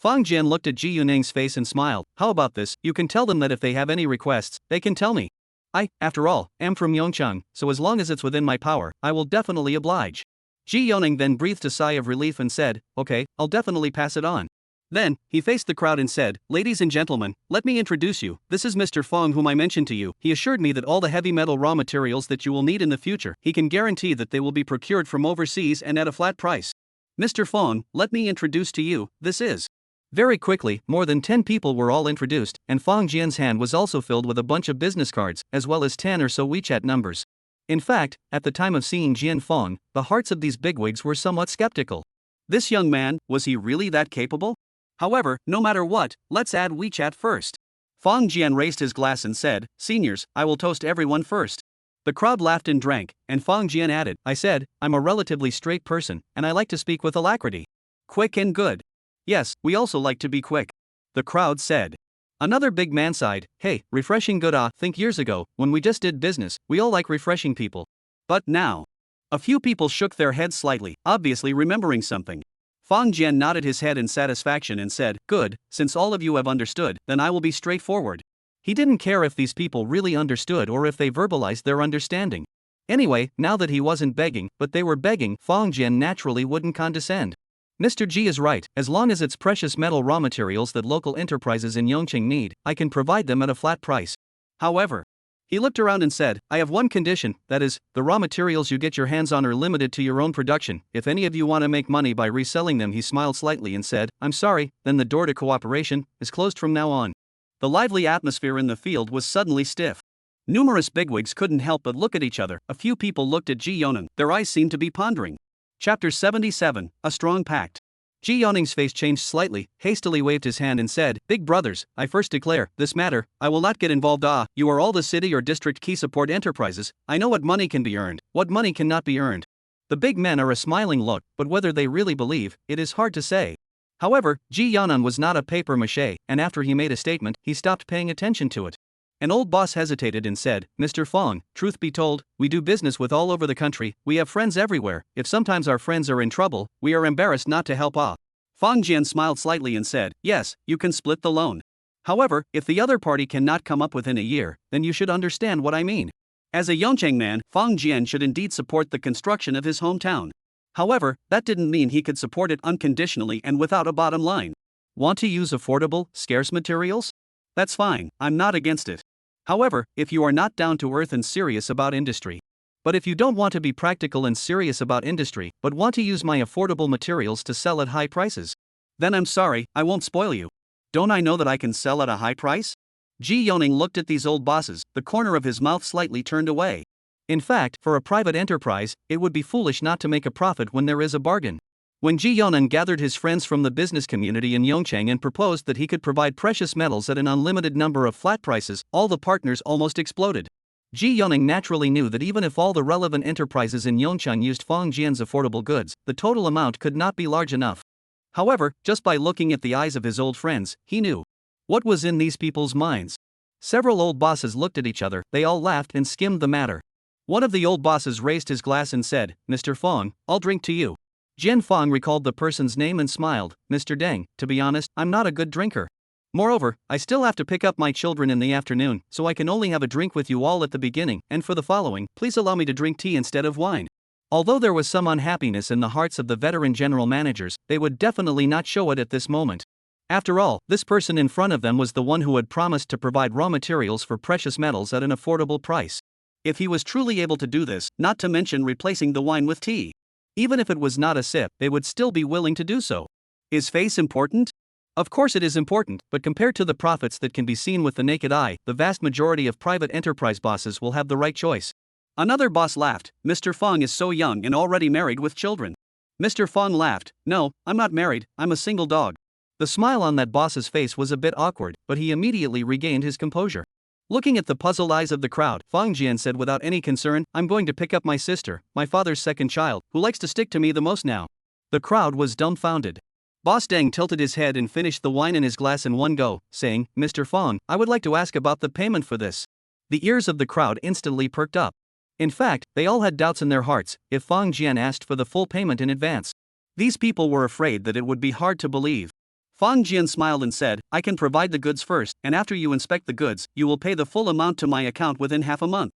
Fang Jian looked at Ji Yuning's face and smiled. How about this? You can tell them that if they have any requests, they can tell me. I, after all, am from Yongcheng, so as long as it's within my power, I will definitely oblige. Ji Yuning then breathed a sigh of relief and said, okay, I'll definitely pass it on. Then, he faced the crowd and said, ladies and gentlemen, let me introduce you, this is Mr. Fong whom I mentioned to you. He assured me that all the heavy metal raw materials that you will need in the future, he can guarantee that they will be procured from overseas and at a flat price. Mr. Fong, let me introduce to you, this is. Very quickly, more than 10 people were all introduced, and Fang Jian's hand was also filled with a bunch of business cards, as well as 10 or so WeChat numbers. In fact, at the time of seeing Jian Fong, the hearts of these bigwigs were somewhat skeptical. This young man, was he really that capable? However, no matter what, let's add WeChat first. Fang Jian raised his glass and said, seniors, I will toast everyone first. The crowd laughed and drank, and Fang Jian added, I said, I'm a relatively straight person, and I like to speak with alacrity. Quick and good. Yes, we also like to be quick. The crowd said. Another big man sighed, hey, refreshing good think years ago, when we just did business, we all like refreshing people. But now. A few people shook their heads slightly, obviously remembering something. Fang Jian nodded his head in satisfaction and said, good, since all of you have understood, then I will be straightforward. He didn't care if these people really understood or if they verbalized their understanding. Anyway, now that he wasn't begging, but they were begging, Fang Jian naturally wouldn't condescend. Mr. Ji is right, as long as it's precious metal raw materials that local enterprises in Yongcheng need, I can provide them at a flat price. However, he looked around and said, I have one condition, that is, the raw materials you get your hands on are limited to your own production. If any of you want to make money by reselling them. He smiled slightly and said, I'm sorry, then the door to cooperation is closed from now on. The lively atmosphere in the field was suddenly stiff. Numerous bigwigs couldn't help but look at each other. A few people looked at Ji Yonan, their eyes seemed to be pondering. Chapter 77, A Strong Pact. Ji Yoning's face changed slightly, hastily waved his hand and said, Big brothers, I first declare, this matter, I will not get involved. You are all the city or district key support enterprises, I know what money can be earned, what money cannot be earned. The big men are a smiling look, but whether they really believe, it is hard to say. However, Ji Yanan was not a papier-mâché, and after he made a statement, he stopped paying attention to it. An old boss hesitated and said, Mr. Fong, truth be told, we do business with all over the country, we have friends everywhere, if sometimes our friends are in trouble, we are embarrassed not to help. Fang Jian smiled slightly and said, yes, you can split the loan. However, if the other party cannot come up within a year, then you should understand what I mean. As a Yongcheng man, Fang Jian should indeed support the construction of his hometown. However, that didn't mean he could support it unconditionally and without a bottom line. Want to use affordable, scarce materials? That's fine, I'm not against it. However, if you are not down to earth and serious about industry. But if you don't want to be practical and serious about industry, but want to use my affordable materials to sell at high prices, then I'm sorry, I won't spoil you. Don't I know that I can sell at a high price? Ji Yoning looked at these old bosses, the corner of his mouth slightly turned away. In fact, for a private enterprise, it would be foolish not to make a profit when there is a bargain. When Ji Yonan gathered his friends from the business community in Yongcheng and proposed that he could provide precious metals at an unlimited number of flat prices, all the partners almost exploded. Ji Yoning naturally knew that even if all the relevant enterprises in Yongcheng used Fang Jian's affordable goods, the total amount could not be large enough. However, just by looking at the eyes of his old friends, he knew what was in these people's minds. Several old bosses looked at each other, they all laughed and skimmed the matter. One of the old bosses raised his glass and said, Mr. Fong, I'll drink to you. Jian Fong recalled the person's name and smiled, Mr. Deng, to be honest, I'm not a good drinker. Moreover, I still have to pick up my children in the afternoon, so I can only have a drink with you all at the beginning, and for the following, please allow me to drink tea instead of wine. Although there was some unhappiness in the hearts of the veteran general managers, they would definitely not show it at this moment. After all, this person in front of them was the one who had promised to provide raw materials for precious metals at an affordable price. If he was truly able to do this, not to mention replacing the wine with tea, even if it was not a sip, they would still be willing to do so. Is face important? Of course it is important, but compared to the profits that can be seen with the naked eye, the vast majority of private enterprise bosses will have the right choice. Another boss laughed, Mr. Fong is so young and already married with children. Mr. Fong laughed, no, I'm not married, I'm a single dog. The smile on that boss's face was a bit awkward, but he immediately regained his composure. Looking at the puzzled eyes of the crowd, Fang Jian said without any concern, "I'm going to pick up my sister, my father's second child, who likes to stick to me the most now." The crowd was dumbfounded. Boss Deng tilted his head and finished the wine in his glass in one go, saying, "Mr. Fang, I would like to ask about the payment for this." The ears of the crowd instantly perked up. In fact, they all had doubts in their hearts if Fang Jian asked for the full payment in advance. These people were afraid that it would be hard to believe. Fang Jian smiled and said, "I can provide the goods first, and after you inspect the goods, you will pay the full amount to my account within half a month."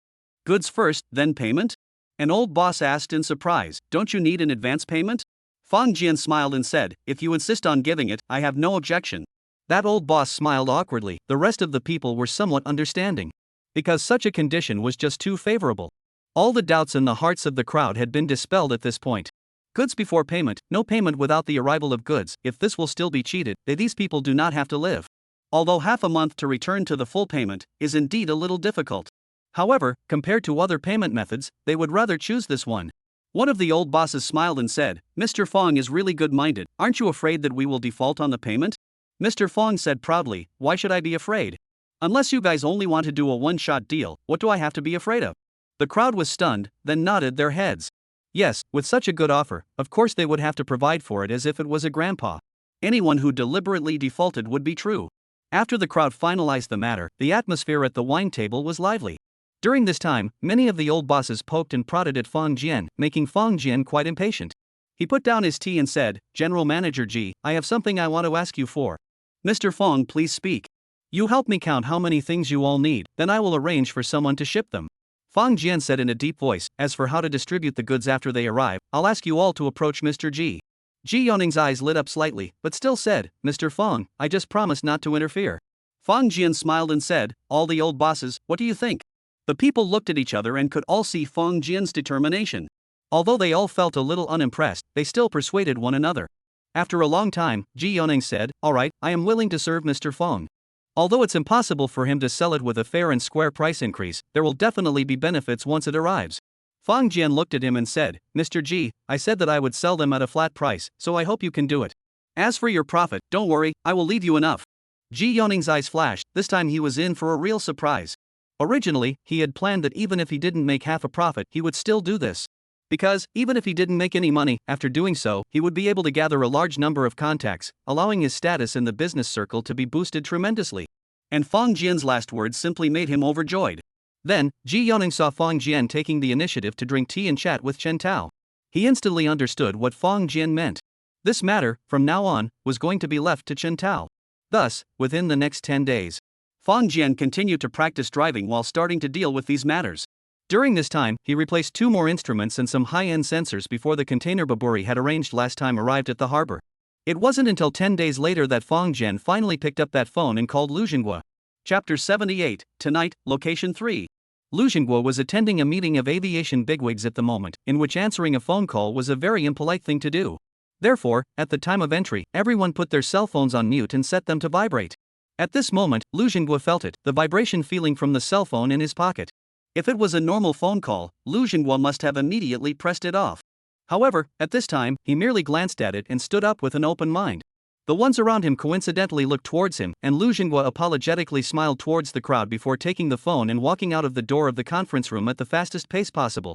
"Goods first, then payment?" An old boss asked in surprise. "Don't you need an advance payment?" Fang Jian smiled and said, "If you insist on giving it, I have no objection." That old boss smiled awkwardly. The rest of the people were somewhat understanding, because such a condition was just too favorable. All the doubts in the hearts of the crowd had been dispelled at this point. Goods before payment, no payment without the arrival of goods. If this will still be cheated, these people do not have to live. Although half a month to return to the full payment is indeed a little difficult. However, compared to other payment methods, they would rather choose this one. One of the old bosses smiled and said, "Mr. Fang is really good-minded. Aren't you afraid that we will default on the payment?" Mr. Fang said proudly, "Why should I be afraid? Unless you guys only want to do a one-shot deal, what do I have to be afraid of?" The crowd was stunned, then nodded their heads. Yes, with such a good offer, of course they would have to provide for it as if it was a grandpa. Anyone who deliberately defaulted would be true. After the crowd finalized the matter, the atmosphere at the wine table was lively. During this time, many of the old bosses poked and prodded at Fang Jian, making Fang Jian quite impatient. He put down his tea and said, "General Manager Ji, I have something I want to ask you for." "Mr. Fang, please speak. You help me count how many things you all need, then I will arrange for someone to ship them." Fang Jian said in a deep voice, "As for how to distribute the goods after they arrive, I'll ask you all to approach Mr. Ji." Ji Yoning's eyes lit up slightly, but still said, "Mr. Fang, I just promised not to interfere." Fang Jian smiled and said, "All the old bosses, what do you think?" The people looked at each other and could all see Fang Jian's determination. Although they all felt a little unimpressed, they still persuaded one another. After a long time, Ji Yoning said, "Alright, I am willing to serve Mr. Fang. Although it's impossible for him to sell it with a fair and square price increase, there will definitely be benefits once it arrives." Fang Jian looked at him and said, "Mr. Ji, I said that I would sell them at a flat price, so I hope you can do it. As for your profit, don't worry, I will leave you enough." Ji Yoning's eyes flashed. This time he was in for a real surprise. Originally, he had planned that even if he didn't make half a profit, he would still do this. Because, even if he didn't make any money, after doing so, he would be able to gather a large number of contacts, allowing his status in the business circle to be boosted tremendously. And Fang Jian's last words simply made him overjoyed. Then, Ji Yoning saw Fang Jian taking the initiative to drink tea and chat with Chen Tao. He instantly understood what Fang Jian meant. This matter, from now on, was going to be left to Chen Tao. Thus, within the next 10 days, Fang Jian continued to practice driving while starting to deal with these matters. During this time, he replaced 2 more instruments and some high-end sensors before the container Baburi had arranged last time arrived at the harbor. It wasn't until 10 days later that Fang Jian finally picked up that phone and called Lu Xinghua. Chapter 78, Tonight, Location 3. Lu Xinghua was attending a meeting of aviation bigwigs at the moment, in which answering a phone call was a very impolite thing to do. Therefore, at the time of entry, everyone put their cell phones on mute and set them to vibrate. At this moment, Lu Xinghua felt it, the vibration feeling from the cell phone in his pocket. If it was a normal phone call, Lu Xinghua must have immediately pressed it off. However, at this time, he merely glanced at it and stood up with an open mind. The ones around him coincidentally looked towards him, and Lu Xinghua apologetically smiled towards the crowd before taking the phone and walking out of the door of the conference room at the fastest pace possible.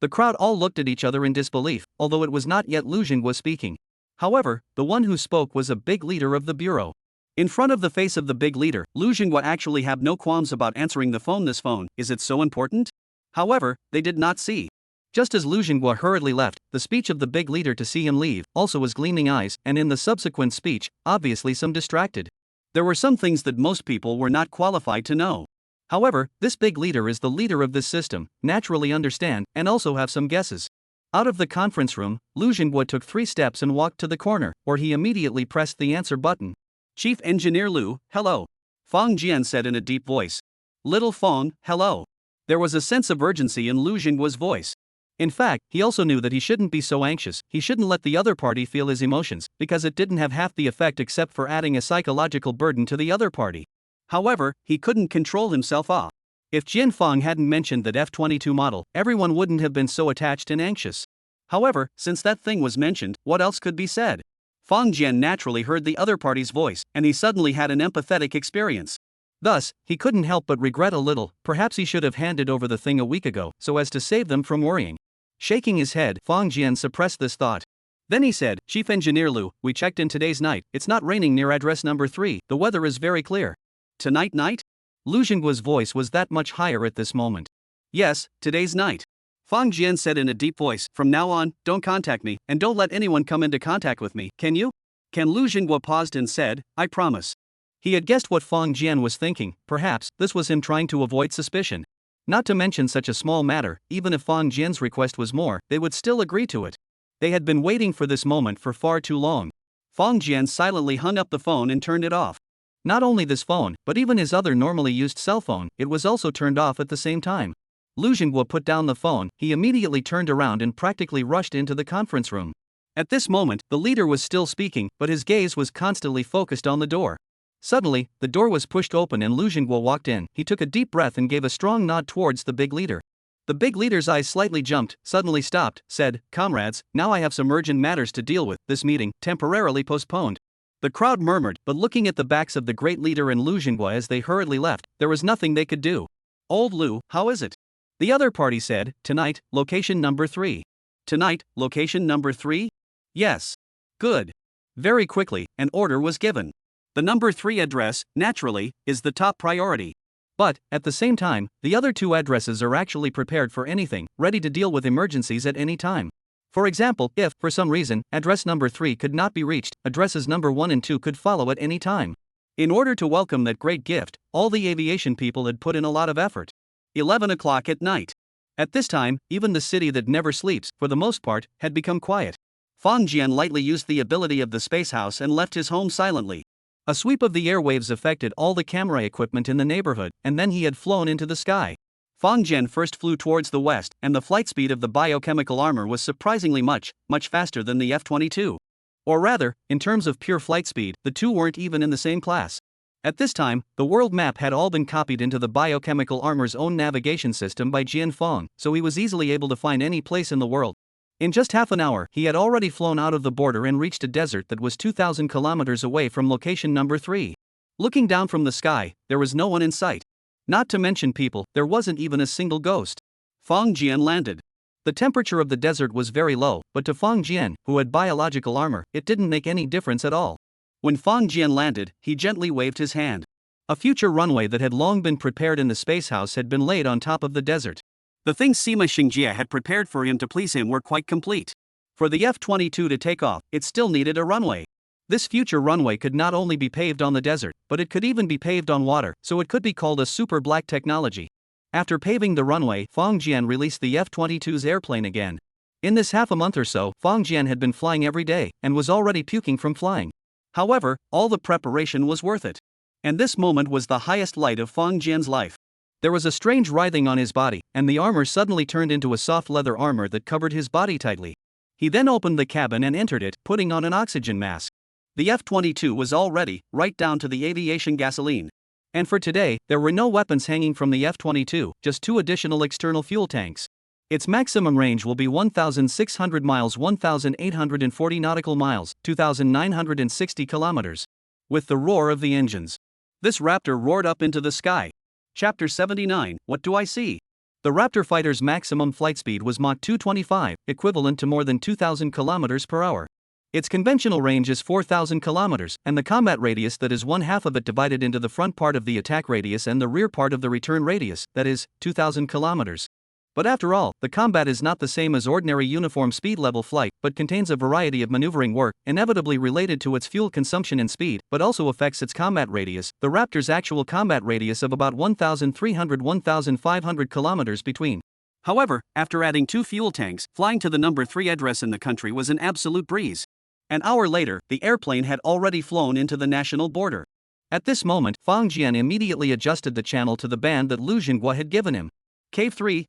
The crowd all looked at each other in disbelief, although it was not yet Lu Xinghua speaking. However, the one who spoke was a big leader of the bureau. In front of the face of the big leader, Lu Xinghua actually had no qualms about answering the phone. This phone, is it so important? However, they did not see. Just as Lu Xinghua hurriedly left, the speech of the big leader to see him leave also was gleaming eyes, and in the subsequent speech, obviously some distracted. There were some things that most people were not qualified to know. However, this big leader is the leader of this system, naturally understand, and also have some guesses. Out of the conference room, Lu Xinghua took 3 steps and walked to the corner, where he immediately pressed the answer button. "Chief Engineer Lu, hello." Fang Jian said in a deep voice. "Little Fang, hello." There was a sense of urgency in Lu Xinghua's voice. In fact, he also knew that he shouldn't be so anxious, he shouldn't let the other party feel his emotions, because it didn't have half the effect except for adding a psychological burden to the other party. However, he couldn't control himself off. If Jian Fang hadn't mentioned that F-22 model, everyone wouldn't have been so attached and anxious. However, since that thing was mentioned, what else could be said? Fang Jian naturally heard the other party's voice, and he suddenly had an empathetic experience. Thus, he couldn't help but regret a little. Perhaps he should have handed over the thing a week ago, so as to save them from worrying. Shaking his head, Fang Jian suppressed this thought. Then he said, "Chief Engineer Lu, we checked in today's night. It's not raining near address number 3. The weather is very clear." Tonight night? Lu Xingguo's voice was that much higher at this moment. Yes, today's night. Fang Jian said in a deep voice, "From now on, don't contact me, and don't let anyone come into contact with me, can you?" Lu Xingguo paused and said, "I promise." He had guessed what Fang Jian was thinking. Perhaps this was him trying to avoid suspicion. Not to mention such a small matter, even if Fang Jian's request was more, they would still agree to it. They had been waiting for this moment for far too long. Fang Jian silently hung up the phone and turned it off. Not only this phone, but even his other normally used cell phone, it was also turned off at the same time. Lu Xingguo put down the phone. He immediately turned around and practically rushed into the conference room. At this moment, the leader was still speaking, but his gaze was constantly focused on the door. Suddenly, the door was pushed open and Lu Xingguo walked in. He took a deep breath and gave a strong nod towards the big leader. The big leader's eyes slightly jumped, suddenly stopped, said, "Comrades, now I have some urgent matters to deal with. This meeting, temporarily postponed." The crowd murmured, but looking at the backs of the great leader and Lu Xingguo as they hurriedly left, there was nothing they could do. "Old Lu, how is it?" The other party said, "Tonight, location number 3. Tonight, location number 3? Yes. Good. Very quickly, an order was given. The number 3 address, naturally, is the top priority. But, at the same time, the other 2 addresses are actually prepared for anything, ready to deal with emergencies at any time. For example, if, for some reason, address number 3 could not be reached, addresses number 1 and 2 could follow at any time." In order to welcome that great gift, all the aviation people had put in a lot of effort. 11 o'clock at night. At this time, even the city that never sleeps, for the most part, had become quiet. Fang Jian lightly used the ability of the space house and left his home silently. A sweep of the airwaves affected all the camera equipment in the neighborhood, and then he had flown into the sky. Fang Jian first flew towards the west, and the flight speed of the biochemical armor was surprisingly much faster than the F-22. Or rather, in terms of pure flight speed, the two weren't even in the same class. At this time, the world map had all been copied into the biochemical armor's own navigation system by Jian Feng, so he was easily able to find any place in the world. In just half an hour, he had already flown out of the border and reached a desert that was 2,000 kilometers away from location number 3. Looking down from the sky, there was no one in sight. Not to mention people, there wasn't even a single ghost. Fang Jian landed. The temperature of the desert was very low, but to Fang Jian, who had biological armor, it didn't make any difference at all. When Fang Jian landed, he gently waved his hand. A future runway that had long been prepared in the space house had been laid on top of the desert. The things Sima Xingjie had prepared for him to please him were quite complete. For the F-22 to take off, it still needed a runway. This future runway could not only be paved on the desert, but it could even be paved on water, so it could be called a super black technology. After paving the runway, Fang Jian released the F-22's airplane again. In this half a month or so, Fang Jian had been flying every day, and was already puking from flying. However, all the preparation was worth it. And this moment was the highest light of Fang Jian's life. There was a strange writhing on his body, and the armor suddenly turned into a soft leather armor that covered his body tightly. He then opened the cabin and entered it, putting on an oxygen mask. The F-22 was all ready, right down to the aviation gasoline. And for today, there were no weapons hanging from the F-22, just 2 additional external fuel tanks. Its maximum range will be 1,600 miles, 1,840 nautical miles, 2,960 kilometers. With the roar of the engines, this Raptor roared up into the sky. Chapter 79, What Do I See? The Raptor fighter's maximum flight speed was Mach 225, equivalent to more than 2,000 kilometers per hour. Its conventional range is 4,000 kilometers, and the combat radius that is 1/2 of it divided into the front part of the attack radius and the rear part of the return radius, that is, 2,000 kilometers. But after all, the combat is not the same as ordinary uniform speed level flight, but contains a variety of maneuvering work, inevitably related to its fuel consumption and speed, but also affects its combat radius. The Raptor's actual combat radius of about 1,300–1,500 kilometers between. However, after adding 2 fuel tanks, flying to the number 3 address in the country was an absolute breeze. An hour later, the airplane had already flown into the national border. At this moment, Fang Jian immediately adjusted the channel to the band that Lu Xingguo had given him. Cave 3,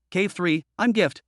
I'm gift,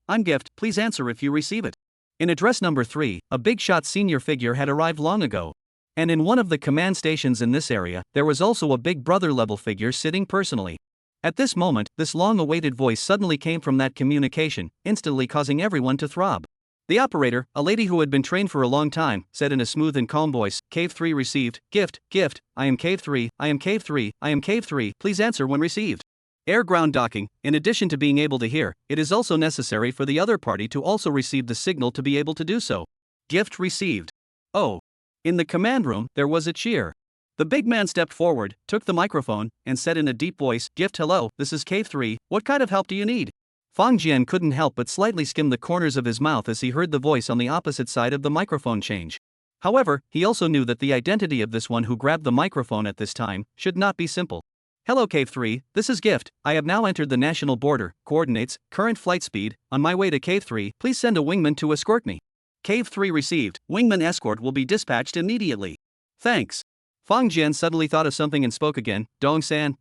please answer if you receive it. In address number 3, a big shot senior figure had arrived long ago. And in one of the command stations in this area, there was also a big brother level figure sitting personally. At this moment, this long-awaited voice suddenly came from that communication, instantly causing everyone to throb. The operator, a lady who had been trained for a long time, said in a smooth and calm voice, Cave 3 received, gift, I am Cave 3, I am Cave 3, I am Cave 3, please answer when received. Air-ground docking, in addition to being able to hear, it is also necessary for the other party to also receive the signal to be able to do so. Gift received. Oh. In the command room, there was a cheer. The big man stepped forward, took the microphone, and said in a deep voice, Gift, hello, this is Cave 3, what kind of help do you need? Fang Jian couldn't help but slightly skim the corners of his mouth as he heard the voice on the opposite side of the microphone change. However, he also knew that the identity of this one who grabbed the microphone at this time should not be simple. Hello Cave 3, this is Gift, I have now entered the national border, coordinates, current flight speed, on my way to Cave 3, please send a wingman to escort me. Cave 3 received, wingman escort will be dispatched immediately. Thanks. Fang Jian suddenly thought of something and spoke again, Dong-san,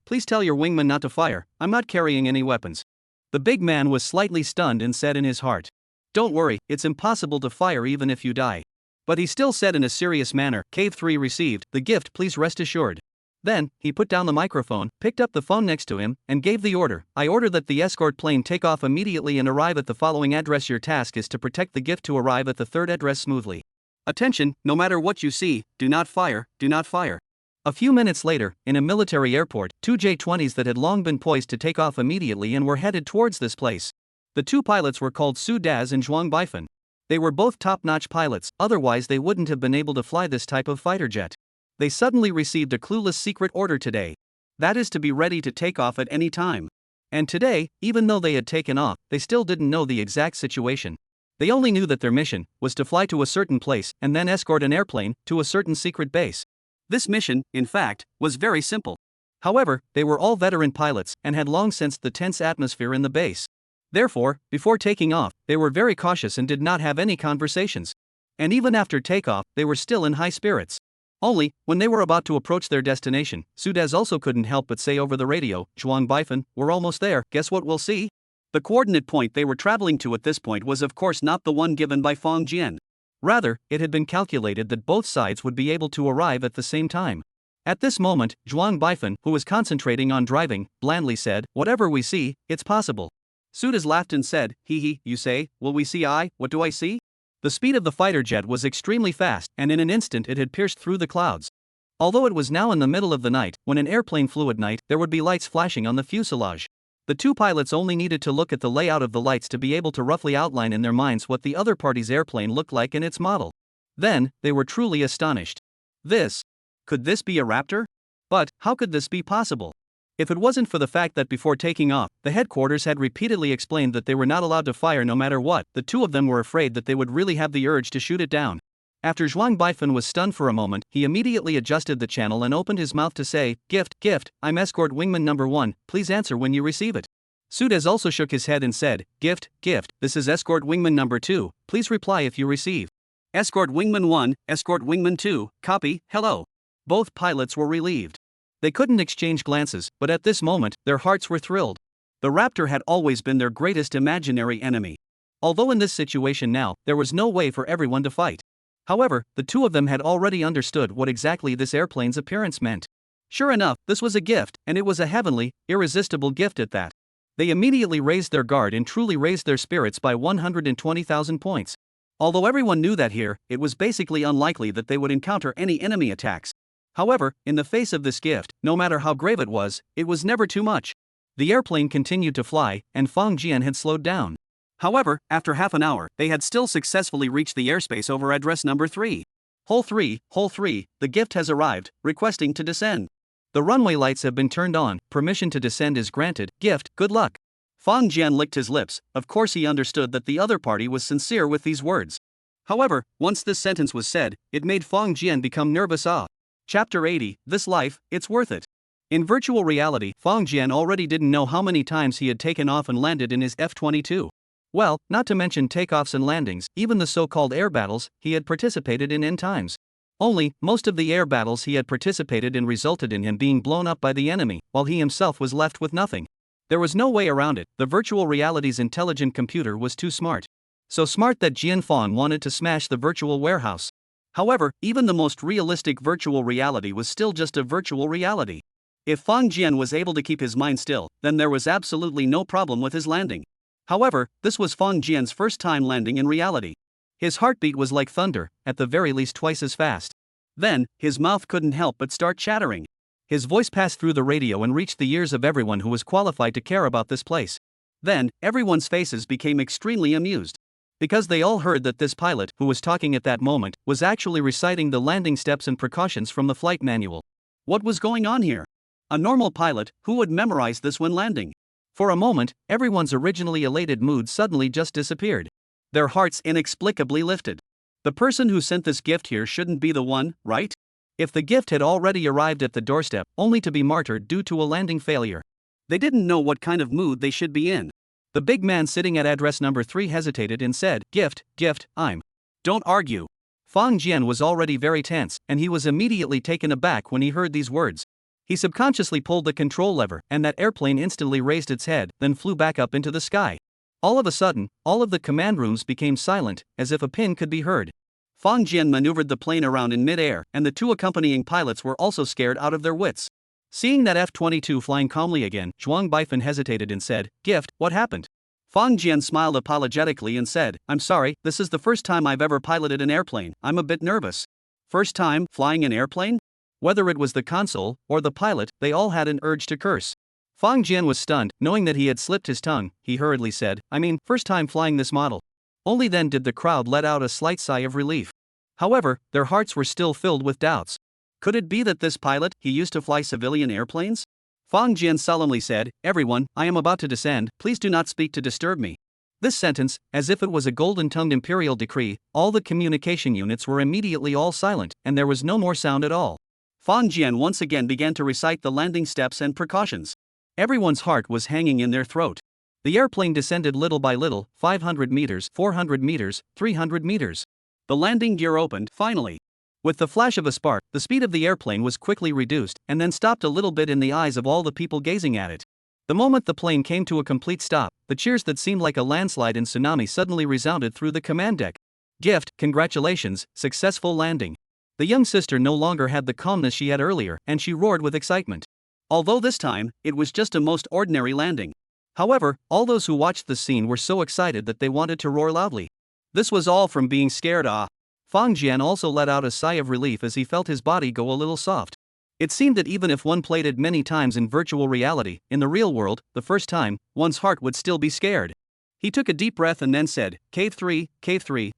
please tell your wingman not to fire, I'm not carrying any weapons. The big man was slightly stunned and said in his heart, don't worry, it's impossible to fire even if you die. But he still said in a serious manner, Cave 3 received, the gift please rest assured. Then, he put down the microphone, picked up the phone next to him, and gave the order. I order that the escort plane take off immediately and arrive at the following address. Your task is to protect the gift to arrive at the third address smoothly. Attention, no matter what you see, do not fire, do not fire. A few minutes later, in a military airport, two J-20s that had long been poised to take off immediately and were headed towards this place. The two pilots were called Su Daz and Zhuang Baifan. They were both top-notch pilots, otherwise they wouldn't have been able to fly this type of fighter jet. They suddenly received a clueless secret order today. That is to be ready to take off at any time. And today, even though they had taken off, they still didn't know the exact situation. They only knew that their mission was to fly to a certain place and then escort an airplane to a certain secret base. This mission, in fact, was very simple. However, they were all veteran pilots and had long sensed the tense atmosphere in the base. Therefore, before taking off, they were very cautious and did not have any conversations. And even after takeoff, they were still in high spirits. Only, when they were about to approach their destination, Sudaz also couldn't help but say over the radio, Zhuang Baifan, we're almost there, guess what we'll see? The coordinate point they were traveling to at this point was of course not the one given by Fang Jian. Rather, it had been calculated that both sides would be able to arrive at the same time. At this moment, Zhuang Baifan, who was concentrating on driving, blandly said, whatever we see, it's possible. Sudaz laughed and said, hee, you say, will we see what do I see? The speed of the fighter jet was extremely fast, and in an instant it had pierced through the clouds. Although it was now in the middle of the night, when an airplane flew at night, there would be lights flashing on the fuselage. The two pilots only needed to look at the layout of the lights to be able to roughly outline in their minds what the other party's airplane looked like and its model. Then, they were truly astonished. Could this be a Raptor? But, how could this be possible? If it wasn't for the fact that before taking off, the headquarters had repeatedly explained that they were not allowed to fire no matter what, the two of them were afraid that they would really have the urge to shoot it down. After Zhuang Baifan was stunned for a moment, he immediately adjusted the channel and opened his mouth to say, Gift, I'm escort wingman number 1, please answer when you receive it. Sudaz also shook his head and said, Gift, this is escort wingman number 2, please reply if you receive. Escort wingman 1, escort wingman 2, copy, hello. Both pilots were relieved. They couldn't exchange glances, but at this moment, their hearts were thrilled. The Raptor had always been their greatest imaginary enemy. Although in this situation now, there was no way for everyone to fight. However, the two of them had already understood what exactly this airplane's appearance meant. Sure enough, this was a gift, and it was a heavenly, irresistible gift at that. They immediately raised their guard and truly raised their spirits by 120,000 points. Although everyone knew that here, it was basically unlikely that they would encounter any enemy attacks. However, in the face of this gift, no matter how grave it was never too much. The airplane continued to fly, and Fang Jian had slowed down. However, after half an hour, they had still successfully reached the airspace over address number 3. Hole 3, the gift has arrived, requesting to descend. The runway lights have been turned on, permission to descend is granted, gift, good luck. Fang Jian licked his lips, of course he understood that the other party was sincere with these words. However, once this sentence was said, it made Fang Jian become nervous. Chapter 80, This Life, It's Worth It. In virtual reality, Fang Jian already didn't know how many times he had taken off and landed in his F-22. Well, not to mention takeoffs and landings, even the so-called air battles, he had participated in N times. Only, most of the air battles he had participated in resulted in him being blown up by the enemy, while he himself was left with nothing. There was no way around it, the virtual reality's intelligent computer was too smart. So smart that Jian Fan wanted to smash the virtual warehouse. However, even the most realistic virtual reality was still just a virtual reality. If Fang Jian was able to keep his mind still, then there was absolutely no problem with his landing. However, this was Fang Jian's first time landing in reality. His heartbeat was like thunder, at the very least twice as fast. Then, his mouth couldn't help but start chattering. His voice passed through the radio and reached the ears of everyone who was qualified to care about this place. Then, everyone's faces became extremely amused. Because they all heard that this pilot, who was talking at that moment, was actually reciting the landing steps and precautions from the flight manual. What was going on here? A normal pilot, who would memorize this when landing? For a moment, everyone's originally elated mood suddenly just disappeared. Their hearts inexplicably lifted. The person who sent this gift here shouldn't be the one, right? If the gift had already arrived at the doorstep, only to be martyred due to a landing failure. They didn't know what kind of mood they should be in. The big man sitting at address number 3 hesitated and said, gift, I'm. Don't argue. Fang Jian was already very tense, and he was immediately taken aback when he heard these words. He subconsciously pulled the control lever, and that airplane instantly raised its head, then flew back up into the sky. All of a sudden, all of the command rooms became silent, as if a pin could be heard. Fang Jian maneuvered the plane around in mid-air, and the two accompanying pilots were also scared out of their wits. Seeing that F-22 flying calmly again, Zhuang Baifan hesitated and said, gift, what happened? Fang Jian smiled apologetically and said, I'm sorry, this is the first time I've ever piloted an airplane, I'm a bit nervous. First time flying an airplane? Whether it was the console or the pilot, they all had an urge to curse. Fang Jian was stunned, knowing that he had slipped his tongue. He hurriedly said, I mean, first time flying this model. Only then did the crowd let out a slight sigh of relief. However, their hearts were still filled with doubts. Could it be that this pilot, he used to fly civilian airplanes? Fang Jian solemnly said, everyone, I am about to descend, please do not speak to disturb me. This sentence, as if it was a golden-tongued imperial decree, all the communication units were immediately all silent, and there was no more sound at all. Fang Jian once again began to recite the landing steps and precautions. Everyone's heart was hanging in their throat. The airplane descended little by little, 500 meters, 400 meters, 300 meters. The landing gear opened, finally. With the flash of a spark, the speed of the airplane was quickly reduced, and then stopped a little bit in the eyes of all the people gazing at it. The moment the plane came to a complete stop, the cheers that seemed like a landslide and tsunami suddenly resounded through the command deck. Gift, congratulations, successful landing. The young sister no longer had the calmness she had earlier, and she roared with excitement. Although this time, it was just a most ordinary landing. However, all those who watched the scene were so excited that they wanted to roar loudly. This was all from being scared. Fang Jian also let out a sigh of relief as he felt his body go a little soft. It seemed that even if one played it many times in virtual reality, in the real world, the first time, one's heart would still be scared. He took a deep breath and then said, Cave 3,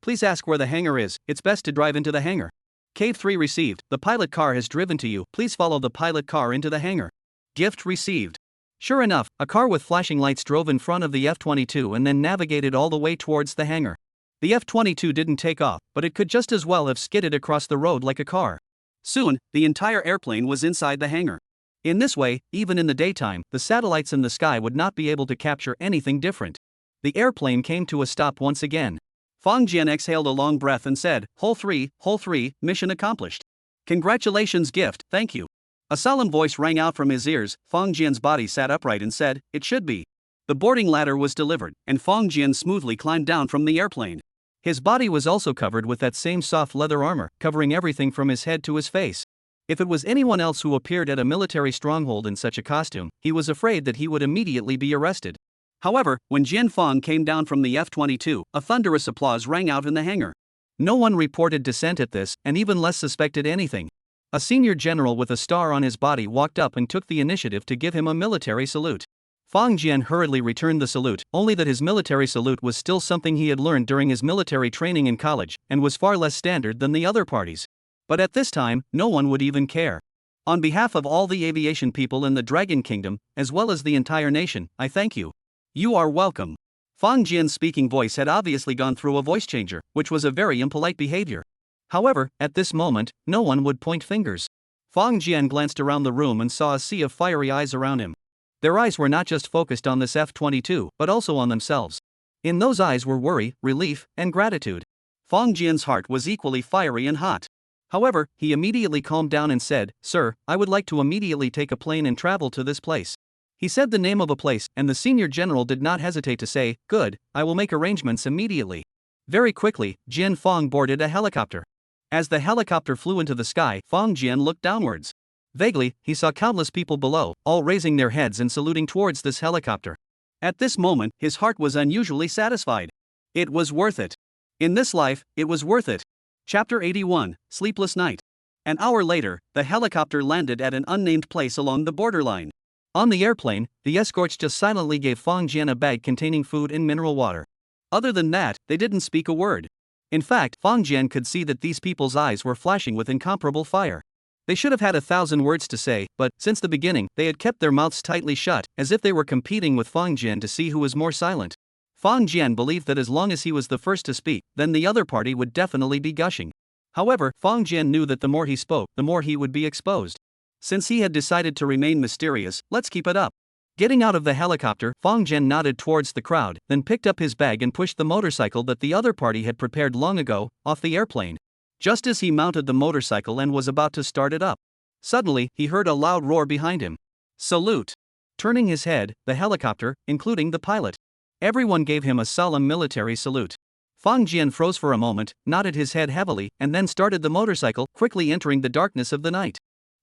please ask where the hangar is, it's best to drive into the hangar. Cave 3 received, the pilot car has driven to you, please follow the pilot car into the hangar. Gift received. Sure enough, a car with flashing lights drove in front of the F-22 and then navigated all the way towards the hangar. The F-22 didn't take off, but it could just as well have skidded across the road like a car. Soon, the entire airplane was inside the hangar. In this way, even in the daytime, the satellites in the sky would not be able to capture anything different. The airplane came to a stop once again. Fang Jian exhaled a long breath and said, Hole 3, mission accomplished. Congratulations gift, thank you. A solemn voice rang out from his ears. Fang Jian's body sat upright and said, it should be. The boarding ladder was delivered, and Fang Jian smoothly climbed down from the airplane. His body was also covered with that same soft leather armor, covering everything from his head to his face. If it was anyone else who appeared at a military stronghold in such a costume, he was afraid that he would immediately be arrested. However, when Jian Fang came down from the F-22, a thunderous applause rang out in the hangar. No one reported dissent at this, and even less suspected anything. A senior general with a star on his body walked up and took the initiative to give him a military salute. Fang Jian hurriedly returned the salute, only that his military salute was still something he had learned during his military training in college, and was far less standard than the other parties. But at this time, no one would even care. On behalf of all the aviation people in the Dragon Kingdom, as well as the entire nation, I thank you. You are welcome. Fang Jian's speaking voice had obviously gone through a voice changer, which was a very impolite behavior. However, at this moment, no one would point fingers. Fang Jian glanced around the room and saw a sea of fiery eyes around him. Their eyes were not just focused on this F-22, but also on themselves. In those eyes were worry, relief, and gratitude. Fang Jian's heart was equally fiery and hot. However, he immediately calmed down and said, Sir, I would like to immediately take a plane and travel to this place. He said the name of a place, and the senior general did not hesitate to say, Good, I will make arrangements immediately. Very quickly, Jian Fang boarded a helicopter. As the helicopter flew into the sky, Fang Jian looked downwards. Vaguely, he saw countless people below, all raising their heads and saluting towards this helicopter. At this moment, his heart was unusually satisfied. It was worth it. In this life, it was worth it. Chapter 81, Sleepless Night. An hour later, the helicopter landed at an unnamed place along the borderline. On the airplane, the escorts just silently gave Fang Jian a bag containing food and mineral water. Other than that, they didn't speak a word. In fact, Fang Jian could see that these people's eyes were flashing with incomparable fire. They should have had 1,000 words to say, but, since the beginning, they had kept their mouths tightly shut, as if they were competing with Fang Jian to see who was more silent. Fang Jian believed that as long as he was the first to speak, then the other party would definitely be gushing. However, Fang Jian knew that the more he spoke, the more he would be exposed. Since he had decided to remain mysterious, let's keep it up. Getting out of the helicopter, Fang Jian nodded towards the crowd, then picked up his bag and pushed the motorcycle that the other party had prepared long ago, off the airplane. Just as he mounted the motorcycle and was about to start it up, suddenly, he heard a loud roar behind him. Salute! Turning his head, the helicopter, including the pilot. Everyone gave him a solemn military salute. Fang Jian froze for a moment, nodded his head heavily, and then started the motorcycle, quickly entering the darkness of the night.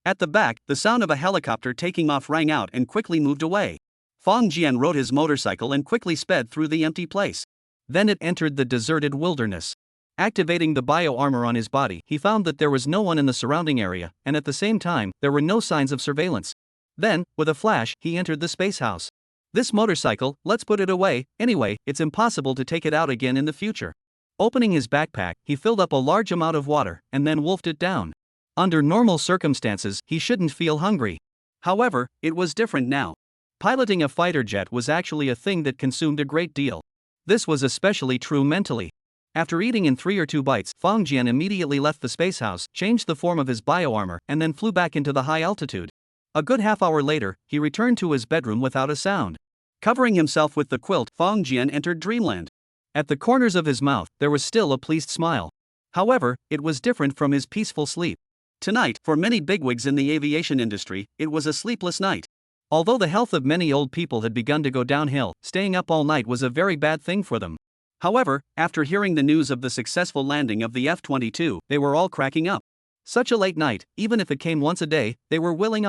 At the back, the sound of a helicopter taking off rang out and quickly moved away. Fang Jian rode his motorcycle and quickly sped through the empty place. Then it entered the deserted wilderness. Activating the bio-armor on his body, he found that there was no one in the surrounding area, and at the same time, there were no signs of surveillance. Then, with a flash, he entered the space house. This motorcycle, let's put it away, anyway, it's impossible to take it out again in the future. Opening his backpack, he filled up a large amount of water, and then wolfed it down. Under normal circumstances, he shouldn't feel hungry. However, it was different now. Piloting a fighter jet was actually a thing that consumed a great deal. This was especially true mentally. After eating in 3 or 2 bites, Fang Jian immediately left the space house, changed the form of his bio-armor, and then flew back into the high altitude. A good half-hour later, he returned to his bedroom without a sound. Covering himself with the quilt, Fang Jian entered dreamland. At the corners of his mouth, there was still a pleased smile. However, it was different from his peaceful sleep. Tonight, for many bigwigs in the aviation industry, it was a sleepless night. Although the health of many old people had begun to go downhill, staying up all night was a very bad thing for them. However, after hearing the news of the successful landing of the F-22, they were all cracking up. Such a late night, even if it came once a day, they were willing.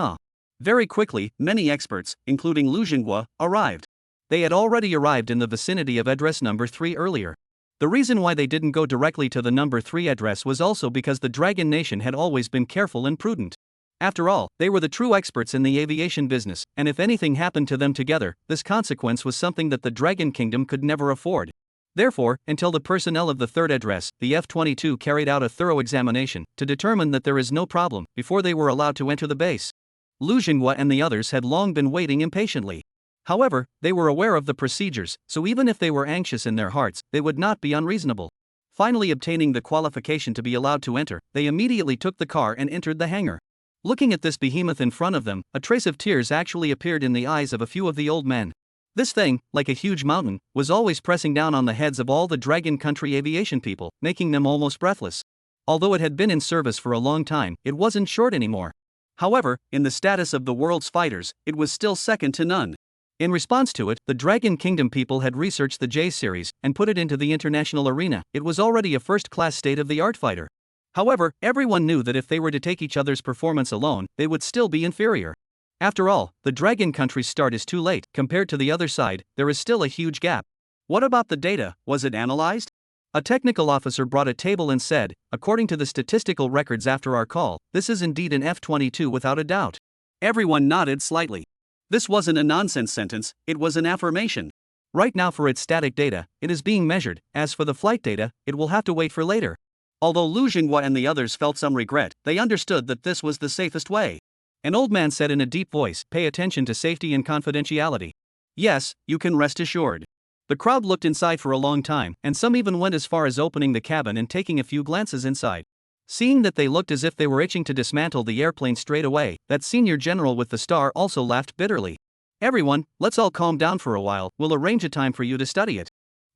Very quickly, many experts, including Lu Jinghua, arrived. They had already arrived in the vicinity of address number 3 earlier. The reason why they didn't go directly to the number 3 address was also because the Dragon Nation had always been careful and prudent. After all, they were the true experts in the aviation business, and if anything happened to them together, this consequence was something that the Dragon Kingdom could never afford. Therefore, until the personnel of the 3rd address, the F-22 carried out a thorough examination to determine that there is no problem before they were allowed to enter the base. Lu Jinghua and the others had long been waiting impatiently. However, they were aware of the procedures, so even if they were anxious in their hearts, they would not be unreasonable. Finally obtaining the qualification to be allowed to enter, they immediately took the car and entered the hangar. Looking at this behemoth in front of them, a trace of tears actually appeared in the eyes of a few of the old men. This thing, like a huge mountain, was always pressing down on the heads of all the Dragon Country aviation people, making them almost breathless. Although it had been in service for a long time, it wasn't short anymore. However, in the status of the world's fighters, it was still second to none. In response to it, the Dragon Kingdom people had researched the J series and put it into the international arena. It was already a first-class state-of-the-art fighter. However, everyone knew that if they were to take each other's performance alone, they would still be inferior. After all, the Dragon Country's start is too late. Compared to the other side, there is still a huge gap. What about the data? Was it analyzed? A technical officer brought a table and said, according to the statistical records after our call, this is indeed an F-22 without a doubt. Everyone nodded slightly. This wasn't a nonsense sentence, it was an affirmation. Right now for its static data, it is being measured. As for the flight data, it will have to wait for later. Although Lu Jinghua and the others felt some regret, they understood that this was the safest way. An old man said in a deep voice, pay attention to safety and confidentiality. Yes, you can rest assured. The crowd looked inside for a long time, and some even went as far as opening the cabin and taking a few glances inside. Seeing that they looked as if they were itching to dismantle the airplane straight away, that senior general with the star also laughed bitterly. Everyone, let's all calm down for a while, we'll arrange a time for you to study it.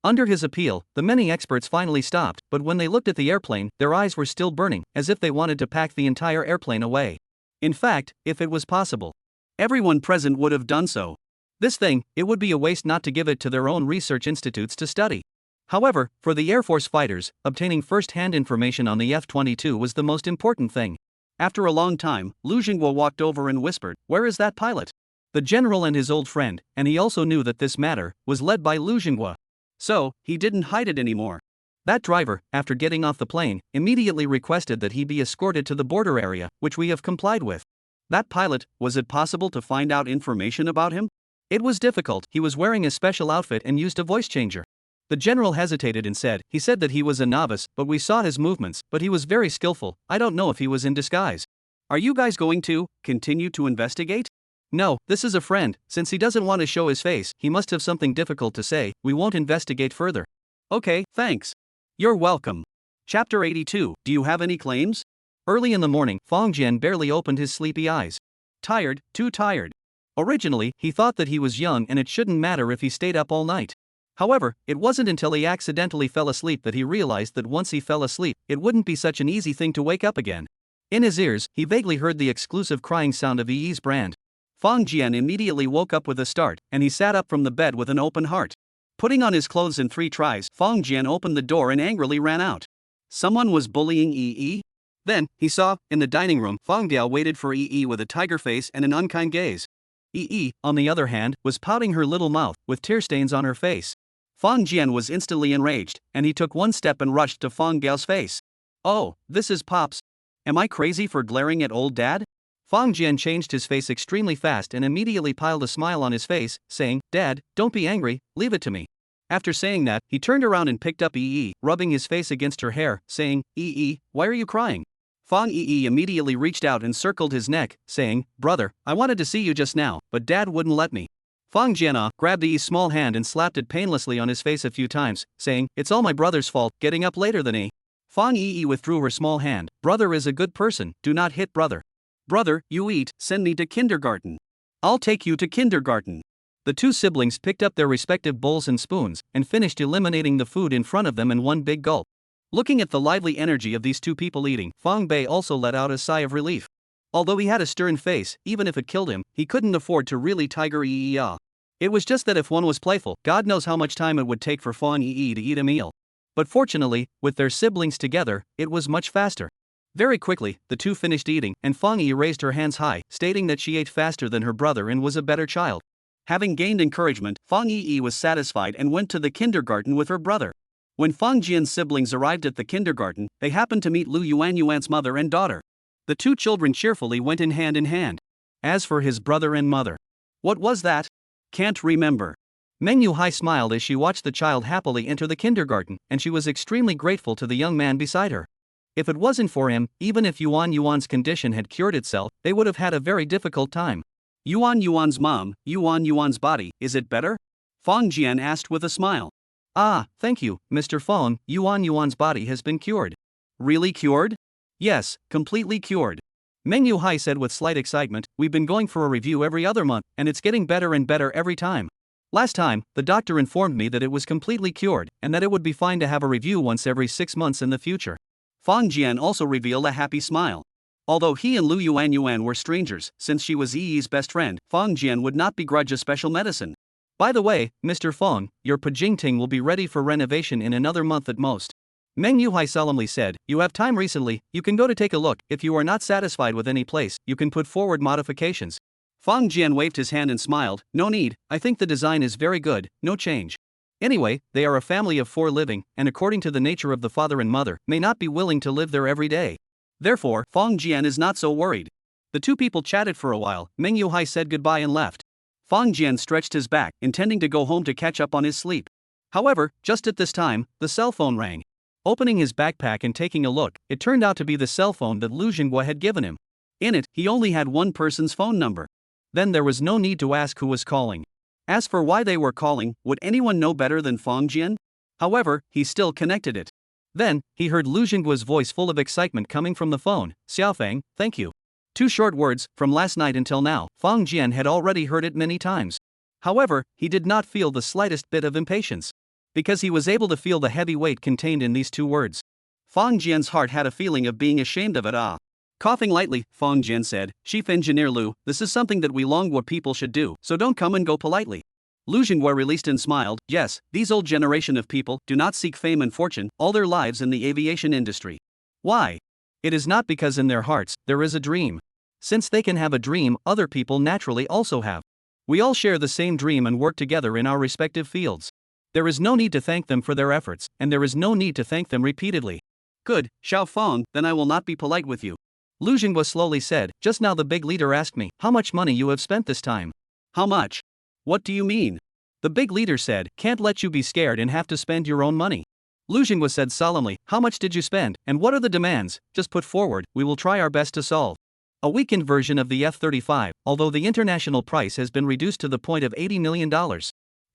Under his appeal, the many experts finally stopped, but when they looked at the airplane, their eyes were still burning, as if they wanted to pack the entire airplane away. In fact, if it was possible, everyone present would have done so. This thing, it would be a waste not to give it to their own research institutes to study. However, for the Air Force fighters, obtaining first-hand information on the F-22 was the most important thing. After a long time, Lu Jinghua walked over and whispered, "Where is that pilot?" The general and his old friend, and he also knew that this matter was led by Lu Jinghua. So, he didn't hide it anymore. That driver, after getting off the plane, immediately requested that he be escorted to the border area, which we have complied with. That pilot, was it possible to find out information about him? It was difficult. He was wearing a special outfit and used a voice changer. The general hesitated and said, he said that he was a novice, but we saw his movements, but he was very skillful. I don't know if he was in disguise. Are you guys going to continue to investigate? No, this is a friend. Since he doesn't want to show his face, he must have something difficult to say. We won't investigate further. Okay, thanks. You're welcome. Chapter 82. Do you have any claims? Early in the morning, Fong Jian barely opened his sleepy eyes. Tired, too tired. Originally, he thought that he was young and it shouldn't matter if he stayed up all night. However, it wasn't until he accidentally fell asleep that he realized that once he fell asleep, it wouldn't be such an easy thing to wake up again. In his ears, he vaguely heard the exclusive crying sound of Yi's brand. Fong Jian immediately woke up with a start, and he sat up from the bed with an open heart. Putting on his clothes in 3 tries, Fong Jian opened the door and angrily ran out. Someone was bullying Yi. Then, he saw, in the dining room, Fong Diao waited for Yi with a tiger face and an unkind gaze. Yi, on the other hand, was pouting her little mouth, with tear stains on her face. Fong Jian was instantly enraged, and he took one step and rushed to Fong Diao's face. Oh, this is Pops. Am I crazy for glaring at old dad? Fong Jian changed his face extremely fast and immediately piled a smile on his face, saying, Dad, don't be angry, leave it to me. After saying that, he turned around and picked up Yi, rubbing his face against her hair, saying, Yi, why are you crying? Fong Yi immediately reached out and circled his neck, saying, Brother, I wanted to see you just now, but Dad wouldn't let me. Fong Jian grabbed Yi's small hand and slapped it painlessly on his face a few times, saying, It's all my brother's fault, getting up later than he. Fong Yi withdrew her small hand. Brother is a good person, do not hit brother. Brother, you eat, send me to kindergarten. I'll take you to kindergarten. The two siblings picked up their respective bowls and spoons, and finished eliminating the food in front of them in one big gulp. Looking at the lively energy of these two people eating, Fong Bei also let out a sigh of relief. Although he had a stern face, even if it killed him, he couldn't afford to really tiger Yi. It was just that if one was playful, God knows how much time it would take for Fong Yi to eat a meal. But fortunately, with their siblings together, it was much faster. Very quickly, the two finished eating, and Fong Yi raised her hands high, stating that she ate faster than her brother and was a better child. Having gained encouragement, Fong Yi was satisfied and went to the kindergarten with her brother. When Fong Jian's siblings arrived at the kindergarten, they happened to meet Lu Yuan's mother and daughter. The two children cheerfully went in hand. As for his brother and mother, what was that? Can't remember. Meng Yuhai smiled as she watched the child happily enter the kindergarten, and she was extremely grateful to the young man beside her. If it wasn't for him, even if Yuan's condition had cured itself, they would have had a very difficult time. Yuan's mom, Yuan's body, is it better? Fong Jian asked with a smile. Ah, thank you, Mr. Fong, Yuan's body has been cured. Really cured? Yes, completely cured. Meng Yuhai said with slight excitement, we've been going for a review every other month, and it's getting better and better every time. Last time, the doctor informed me that it was completely cured, and that it would be fine to have a review once every 6 months in the future. Fong Jian also revealed a happy smile. Although he and Lu Yuan were strangers, since she was Yi's best friend, Fong Jian would not begrudge a special medicine. By the way, Mr. Fong, your Pajingting will be ready for renovation in another month at most. Meng Yuhai solemnly said, you have time recently, you can go to take a look. If you are not satisfied with any place, you can put forward modifications. Fong Jian waved his hand and smiled, no need, I think the design is very good, no change. Anyway, they are a family of 4 living, and according to the nature of the father and mother, may not be willing to live there every day. Therefore, Fong Jian is not so worried. The two people chatted for a while. Meng Yuhai said goodbye and left. Fong Jian stretched his back, intending to go home to catch up on his sleep. However, just at this time, the cell phone rang. Opening his backpack and taking a look, it turned out to be the cell phone that Lu Jinghua had given him. In it, he only had one person's phone number. Then there was no need to ask who was calling. As for why they were calling, would anyone know better than Fong Jian? However, he still connected it. Then, he heard Lu Jinghua's voice full of excitement coming from the phone. Xiaofeng, thank you. 2 short words, from last night until now. Fong Jian had already heard it many times. However, he did not feel the slightest bit of impatience. Because he was able to feel the heavy weight contained in these 2 words. Fong Jian's heart had a feeling of being ashamed of it. Coughing lightly, Fong Jian said, Chief Engineer Lu, this is something that we Longhua people should do, so don't come and go politely. Lu Jinghua released and smiled, yes, these old generation of people do not seek fame and fortune all their lives in the aviation industry. Why? It is not because in their hearts there is a dream. Since they can have a dream, other people naturally also have. We all share the same dream and work together in our respective fields. There is no need to thank them for their efforts, and there is no need to thank them repeatedly. Good, Xiao Feng, then I will not be polite with you. Lu Jinghua slowly said, just now the big leader asked me, how much money you have spent this time. How much? What do you mean? The big leader said, can't let you be scared and have to spend your own money. Lu Jinghua said solemnly, how much did you spend, and what are the demands? Just put forward, we will try our best to solve. A weakened version of the F-35, although the international price has been reduced to the point of $80 million.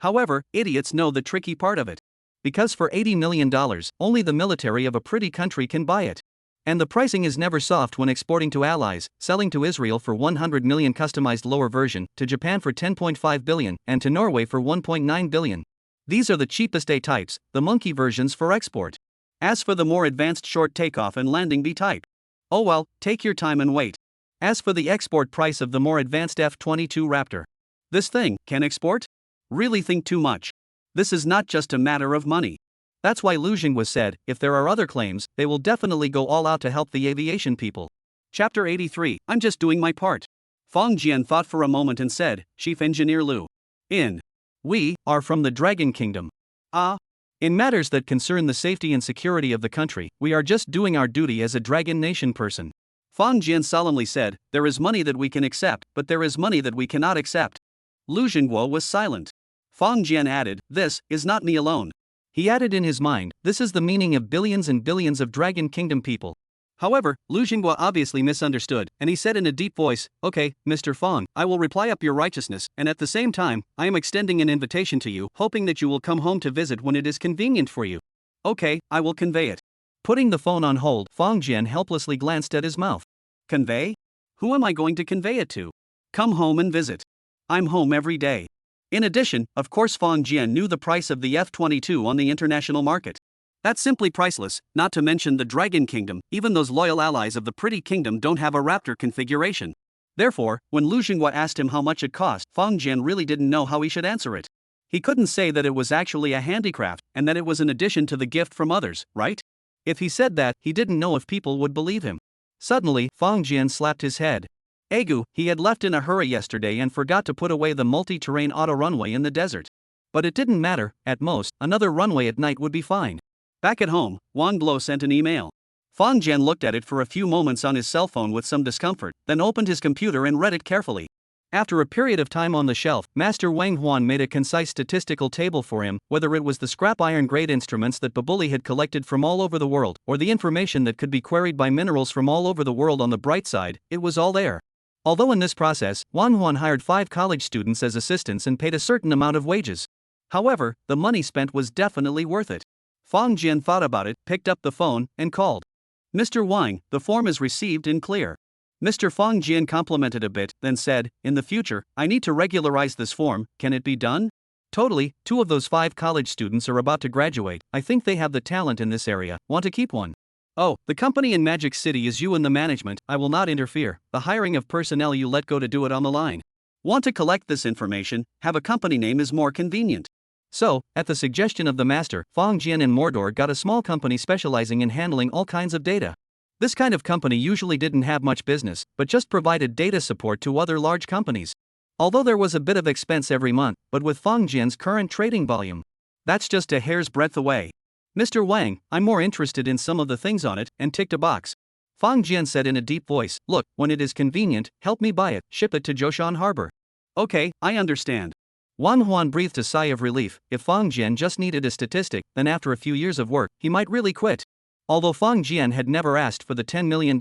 However, idiots know the tricky part of it. Because for $80 million, only the military of a pretty country can buy it. And the pricing is never soft when exporting to allies, selling to Israel for 100 million customized lower version, to Japan for 10.5 billion, and to Norway for 1.9 billion. These are the cheapest A types, the monkey versions for export. As for the more advanced short takeoff and landing B type, oh well, take your time and wait. As for the export price of the more advanced F-22 Raptor, this thing can export? Really think too much. This is not just a matter of money. That's why Lu Jinghua said, if there are other claims, they will definitely go all out to help the aviation people. Chapter 83, I'm just doing my part. Feng Jian thought for a moment and said, Chief Engineer Lu. We are from the Dragon Kingdom. In matters that concern the safety and security of the country, we are just doing our duty as a Dragon Nation person. Feng Jian solemnly said, there is money that we can accept, but there is money that we cannot accept. Lu Jinghua was silent. Feng Jian added, this is not me alone. He added in his mind, this is the meaning of billions and billions of Dragon Kingdom people. However, Lu Jinghua obviously misunderstood, and he said in a deep voice, okay, Mr. Feng, I will reply up your righteousness, and at the same time, I am extending an invitation to you, hoping that you will come home to visit when it is convenient for you. Okay, I will convey it. Putting the phone on hold, Feng Jian helplessly glanced at his mouth. Convey? Who am I going to convey it to? Come home and visit. I'm home every day. In addition, of course Feng Jian knew the price of the F-22 on the international market. That's simply priceless, not to mention the Dragon Kingdom, even those loyal allies of the Pretty Kingdom don't have a Raptor configuration. Therefore, when Lu Jinghua asked him how much it cost, Feng Jian really didn't know how he should answer it. He couldn't say that it was actually a handicraft, and that it was an addition to the gift from others, right? If he said that, he didn't know if people would believe him. Suddenly, Feng Jian slapped his head. Egu, he had left in a hurry yesterday and forgot to put away the multi-terrain auto runway in the desert. But it didn't matter, at most, another runway at night would be fine. Back at home, Wang Guo sent an email. Feng Jian looked at it for a few moments on his cell phone with some discomfort, then opened his computer and read it carefully. After a period of time on the shelf, Master Wang Huan made a concise statistical table for him, whether it was the scrap iron-grade instruments that Babuli had collected from all over the world, or the information that could be queried by minerals from all over the world. On the bright side, it was all there. Although in this process, Wang Huan hired 5 college students as assistants and paid a certain amount of wages. However, the money spent was definitely worth it. Feng Jian thought about it, picked up the phone, and called. Mr. Wang, the form is received in clear. Mr. Feng Jian complimented a bit, then said, in the future, I need to regularize this form, can it be done? Totally, 2 of those 5 college students are about to graduate, I think they have the talent in this area, want to keep one. Oh, the company in Magic City is you and the management, I will not interfere, the hiring of personnel you let go to do it on the line. Want to collect this information, have a company name is more convenient. So, at the suggestion of the master, Feng Jian and Mordor got a small company specializing in handling all kinds of data. This kind of company usually didn't have much business, but just provided data support to other large companies. Although there was a bit of expense every month, but with Feng Jian's current trading volume, that's just a hair's breadth away. Mr. Wang, I'm more interested in some of the things on it, and ticked a box. Feng Jian said in a deep voice, look, when it is convenient, help me buy it, ship it to Zhoushan Harbor. Okay, I understand. Wang Huan breathed a sigh of relief. If Feng Jian just needed a statistic, then after a few years of work, he might really quit. Although Feng Jian had never asked for the $10 million,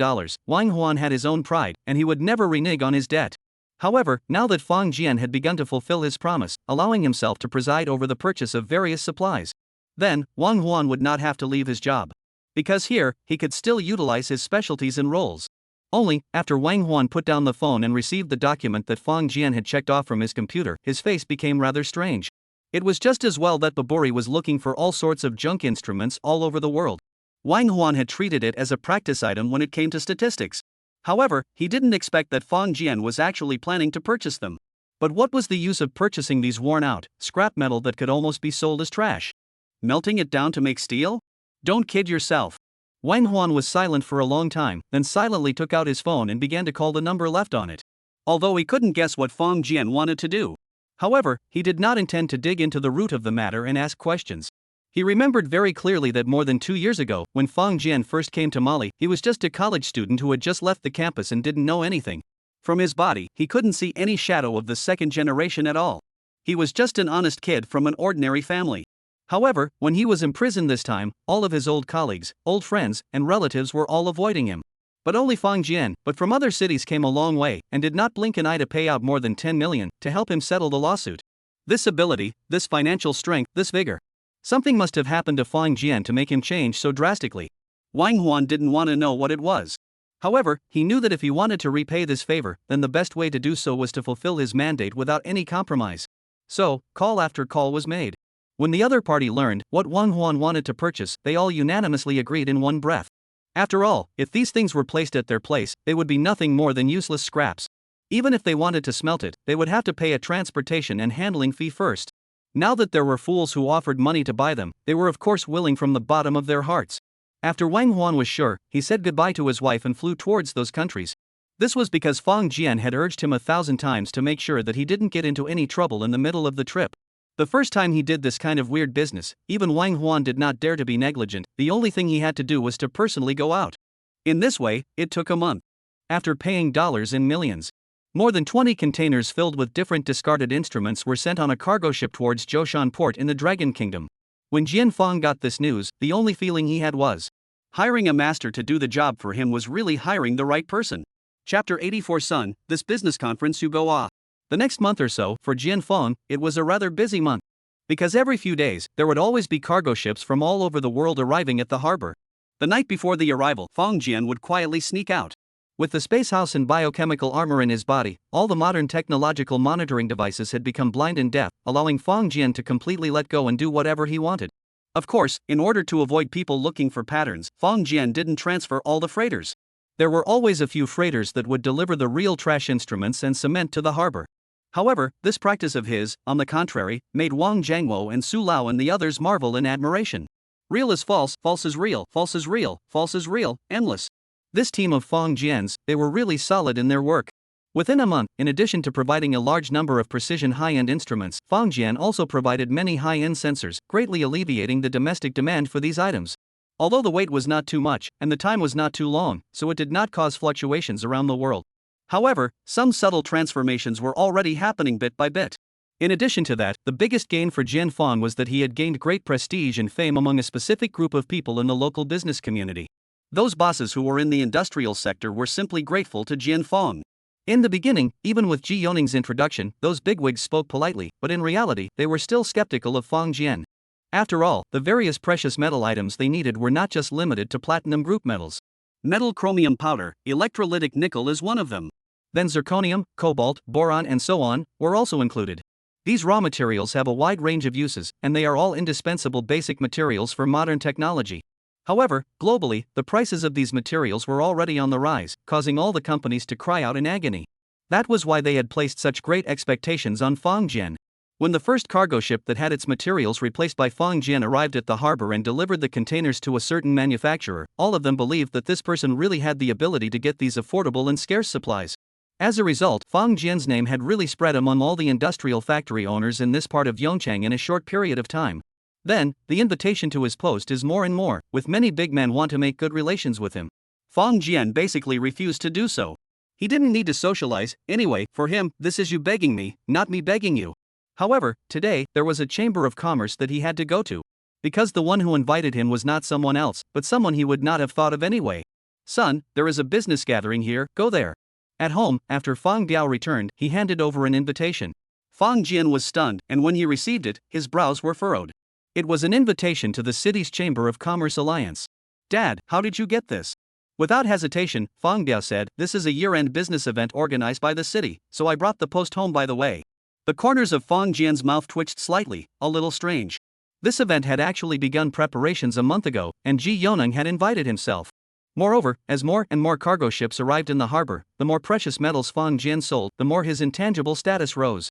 Wang Huan had his own pride, and he would never renege on his debt. However, now that Feng Jian had begun to fulfill his promise, allowing himself to preside over the purchase of various supplies, then, Wang Huan would not have to leave his job. Because here, he could still utilize his specialties and roles. Only, after Wang Huan put down the phone and received the document that Feng Jian had checked off from his computer, his face became rather strange. It was just as well that Baburi was looking for all sorts of junk instruments all over the world. Wang Huan had treated it as a practice item when it came to statistics. However, he didn't expect that Feng Jian was actually planning to purchase them. But what was the use of purchasing these worn-out, scrap metal that could almost be sold as trash? Melting it down to make steel? Don't kid yourself. Wang Huan was silent for a long time, then silently took out his phone and began to call the number left on it. although he couldn't guess what Fong Jian wanted to do. However, he did not intend to dig into the root of the matter and ask questions. He remembered very clearly that more than 2 years ago, when Fong Jian first came to Mali, he was just a college student who had just left the campus and didn't know anything. From his body, he couldn't see any shadow of the second generation at all. He was just an honest kid from an ordinary family. However, when he was imprisoned this time, all of his old colleagues, old friends, and relatives were all avoiding him. But only Fong Jian, but from other cities, came a long way and did not blink an eye to pay out more than 10 million to help him settle the lawsuit. This ability, this financial strength, this vigor. Something must have happened to Fong Jian to make him change so drastically. Wang Huan didn't want to know what it was. However, he knew that if he wanted to repay this favor, then the best way to do so was to fulfill his mandate without any compromise. So, call after call was made. When the other party learned what Wang Huan wanted to purchase, they all unanimously agreed in one breath. After all, if these things were placed at their place, they would be nothing more than useless scraps. Even if they wanted to smelt it, they would have to pay a transportation and handling fee first. Now that there were fools who offered money to buy them, they were of course willing from the bottom of their hearts. After Wang Huan was sure, he said goodbye to his wife and flew towards those countries. This was because Fong Jian had urged him 1,000 times to make sure that he didn't get into any trouble in the middle of the trip. The first time he did this kind of weird business, even Wang Huan did not dare to be negligent. The only thing he had to do was to personally go out. In this way, it took a month. After paying dollars in millions, more than 20 containers filled with different discarded instruments were sent on a cargo ship towards Zhoushan port in the Dragon Kingdom. When Jian Fong got this news, the only feeling he had was, hiring a master to do the job for him was really hiring the right person. Chapter 84 Son, this business conference you go off. The next month or so, for Jian Fong, it was a rather busy month. Because every few days, there would always be cargo ships from all over the world arriving at the harbor. The night before the arrival, Fong Jian would quietly sneak out. With the space house and biochemical armor in his body, all the modern technological monitoring devices had become blind and deaf, allowing Fong Jian to completely let go and do whatever he wanted. Of course, in order to avoid people looking for patterns, Fong Jian didn't transfer all the freighters. There were always a few freighters that would deliver the real trash instruments and cement to the harbor. However, this practice of his, on the contrary, made Wang Jiangwo and Su Lao and the others marvel in admiration. Real is false, false is real, false is real, false is real, endless. This team of Fong Jians, they were really solid in their work. Within a month, in addition to providing a large number of precision high-end instruments, Fong Jian also provided many high-end sensors, greatly alleviating the domestic demand for these items. Although the weight was not too much, and the time was not too long, so it did not cause fluctuations around the world. However, some subtle transformations were already happening bit by bit. In addition to that, the biggest gain for Jian Fong was that he had gained great prestige and fame among a specific group of people in the local business community. Those bosses who were in the industrial sector were simply grateful to Jian Fong. In the beginning, even with Ji Yoning's introduction, those bigwigs spoke politely, but in reality, they were still skeptical of Fong Jian. After all, the various precious metal items they needed were not just limited to platinum group metals. Metal chromium powder, electrolytic nickel is one of them. Then zirconium, cobalt, boron and so on, were also included. These raw materials have a wide range of uses, and they are all indispensable basic materials for modern technology. However, globally, the prices of these materials were already on the rise, causing all the companies to cry out in agony. That was why they had placed such great expectations on Fong Jian. When the first cargo ship that had its materials replaced by Fong Jian arrived at the harbor and delivered the containers to a certain manufacturer, all of them believed that this person really had the ability to get these affordable and scarce supplies. As a result, Fong Jian's name had really spread among all the industrial factory owners in this part of Yongchang in a short period of time. Then, the invitation to his post is more and more, with many big men want to make good relations with him. Fong Jian basically refused to do so. He didn't need to socialize, anyway, for him, this is you begging me, not me begging you. However, today, there was a chamber of commerce that he had to go to. Because the one who invited him was not someone else, but someone he would not have thought of anyway. Son, there is a business gathering here, go there. At home, after Fong Biao returned, he handed over an invitation. Fong Jian was stunned, and when he received it, his brows were furrowed. It was an invitation to the city's Chamber of Commerce Alliance. Dad, how did you get this? Without hesitation, Fong Biao said, this is a year-end business event organized by the city, so I brought the post home by the way. The corners of Fong Jian's mouth twitched slightly, a little strange. This event had actually begun preparations a month ago, and Ji Yoning had invited himself. Moreover, as more and more cargo ships arrived in the harbor, the more precious metals Fong Jian sold, the more his intangible status rose.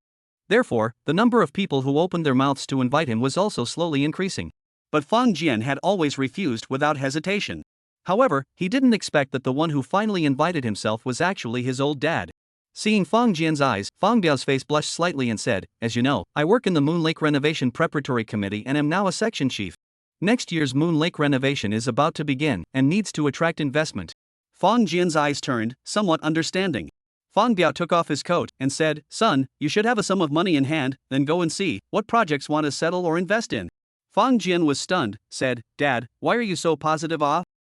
Therefore, the number of people who opened their mouths to invite him was also slowly increasing. But Fong Jian had always refused without hesitation. However, he didn't expect that the one who finally invited himself was actually his old dad. Seeing Fang Jian's eyes, Fang Biao's face blushed slightly and said, "As you know, I work in the Moon Lake Renovation Preparatory Committee and am now a section chief. Next year's Moon Lake renovation is about to begin and needs to attract investment." Fang Jian's eyes turned, somewhat understanding. Fang Biao took off his coat and said, "Son, you should have a sum of money in hand, then go and see what projects want to settle or invest in." Fang Jian was stunned, said, "Dad, why are you so positive?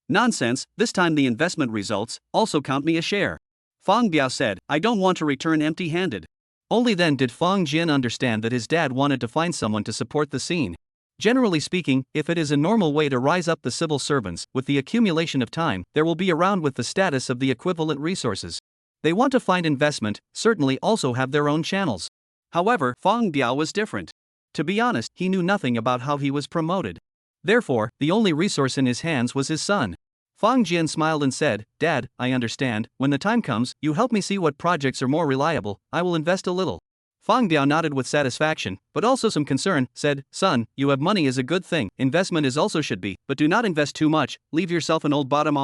Nonsense, this time the investment results also count me a share." Fang Biao said, "I don't want to return empty-handed." Only then did Fang Jian understand that his dad wanted to find someone to support the scene. Generally speaking, if it is a normal way to rise up the civil servants, with the accumulation of time, there will be around with the status of the equivalent resources. They want to find investment, certainly also have their own channels. However, Fang Biao was different. To be honest, he knew nothing about how he was promoted. Therefore, the only resource in his hands was his son. Fang Jian smiled and said, "Dad, I understand, when the time comes, you help me see what projects are more reliable, I will invest a little." Fang Biao nodded with satisfaction, but also some concern, said, "Son, you have money is a good thing, investment is also should be, but do not invest too much, leave yourself an old bottom.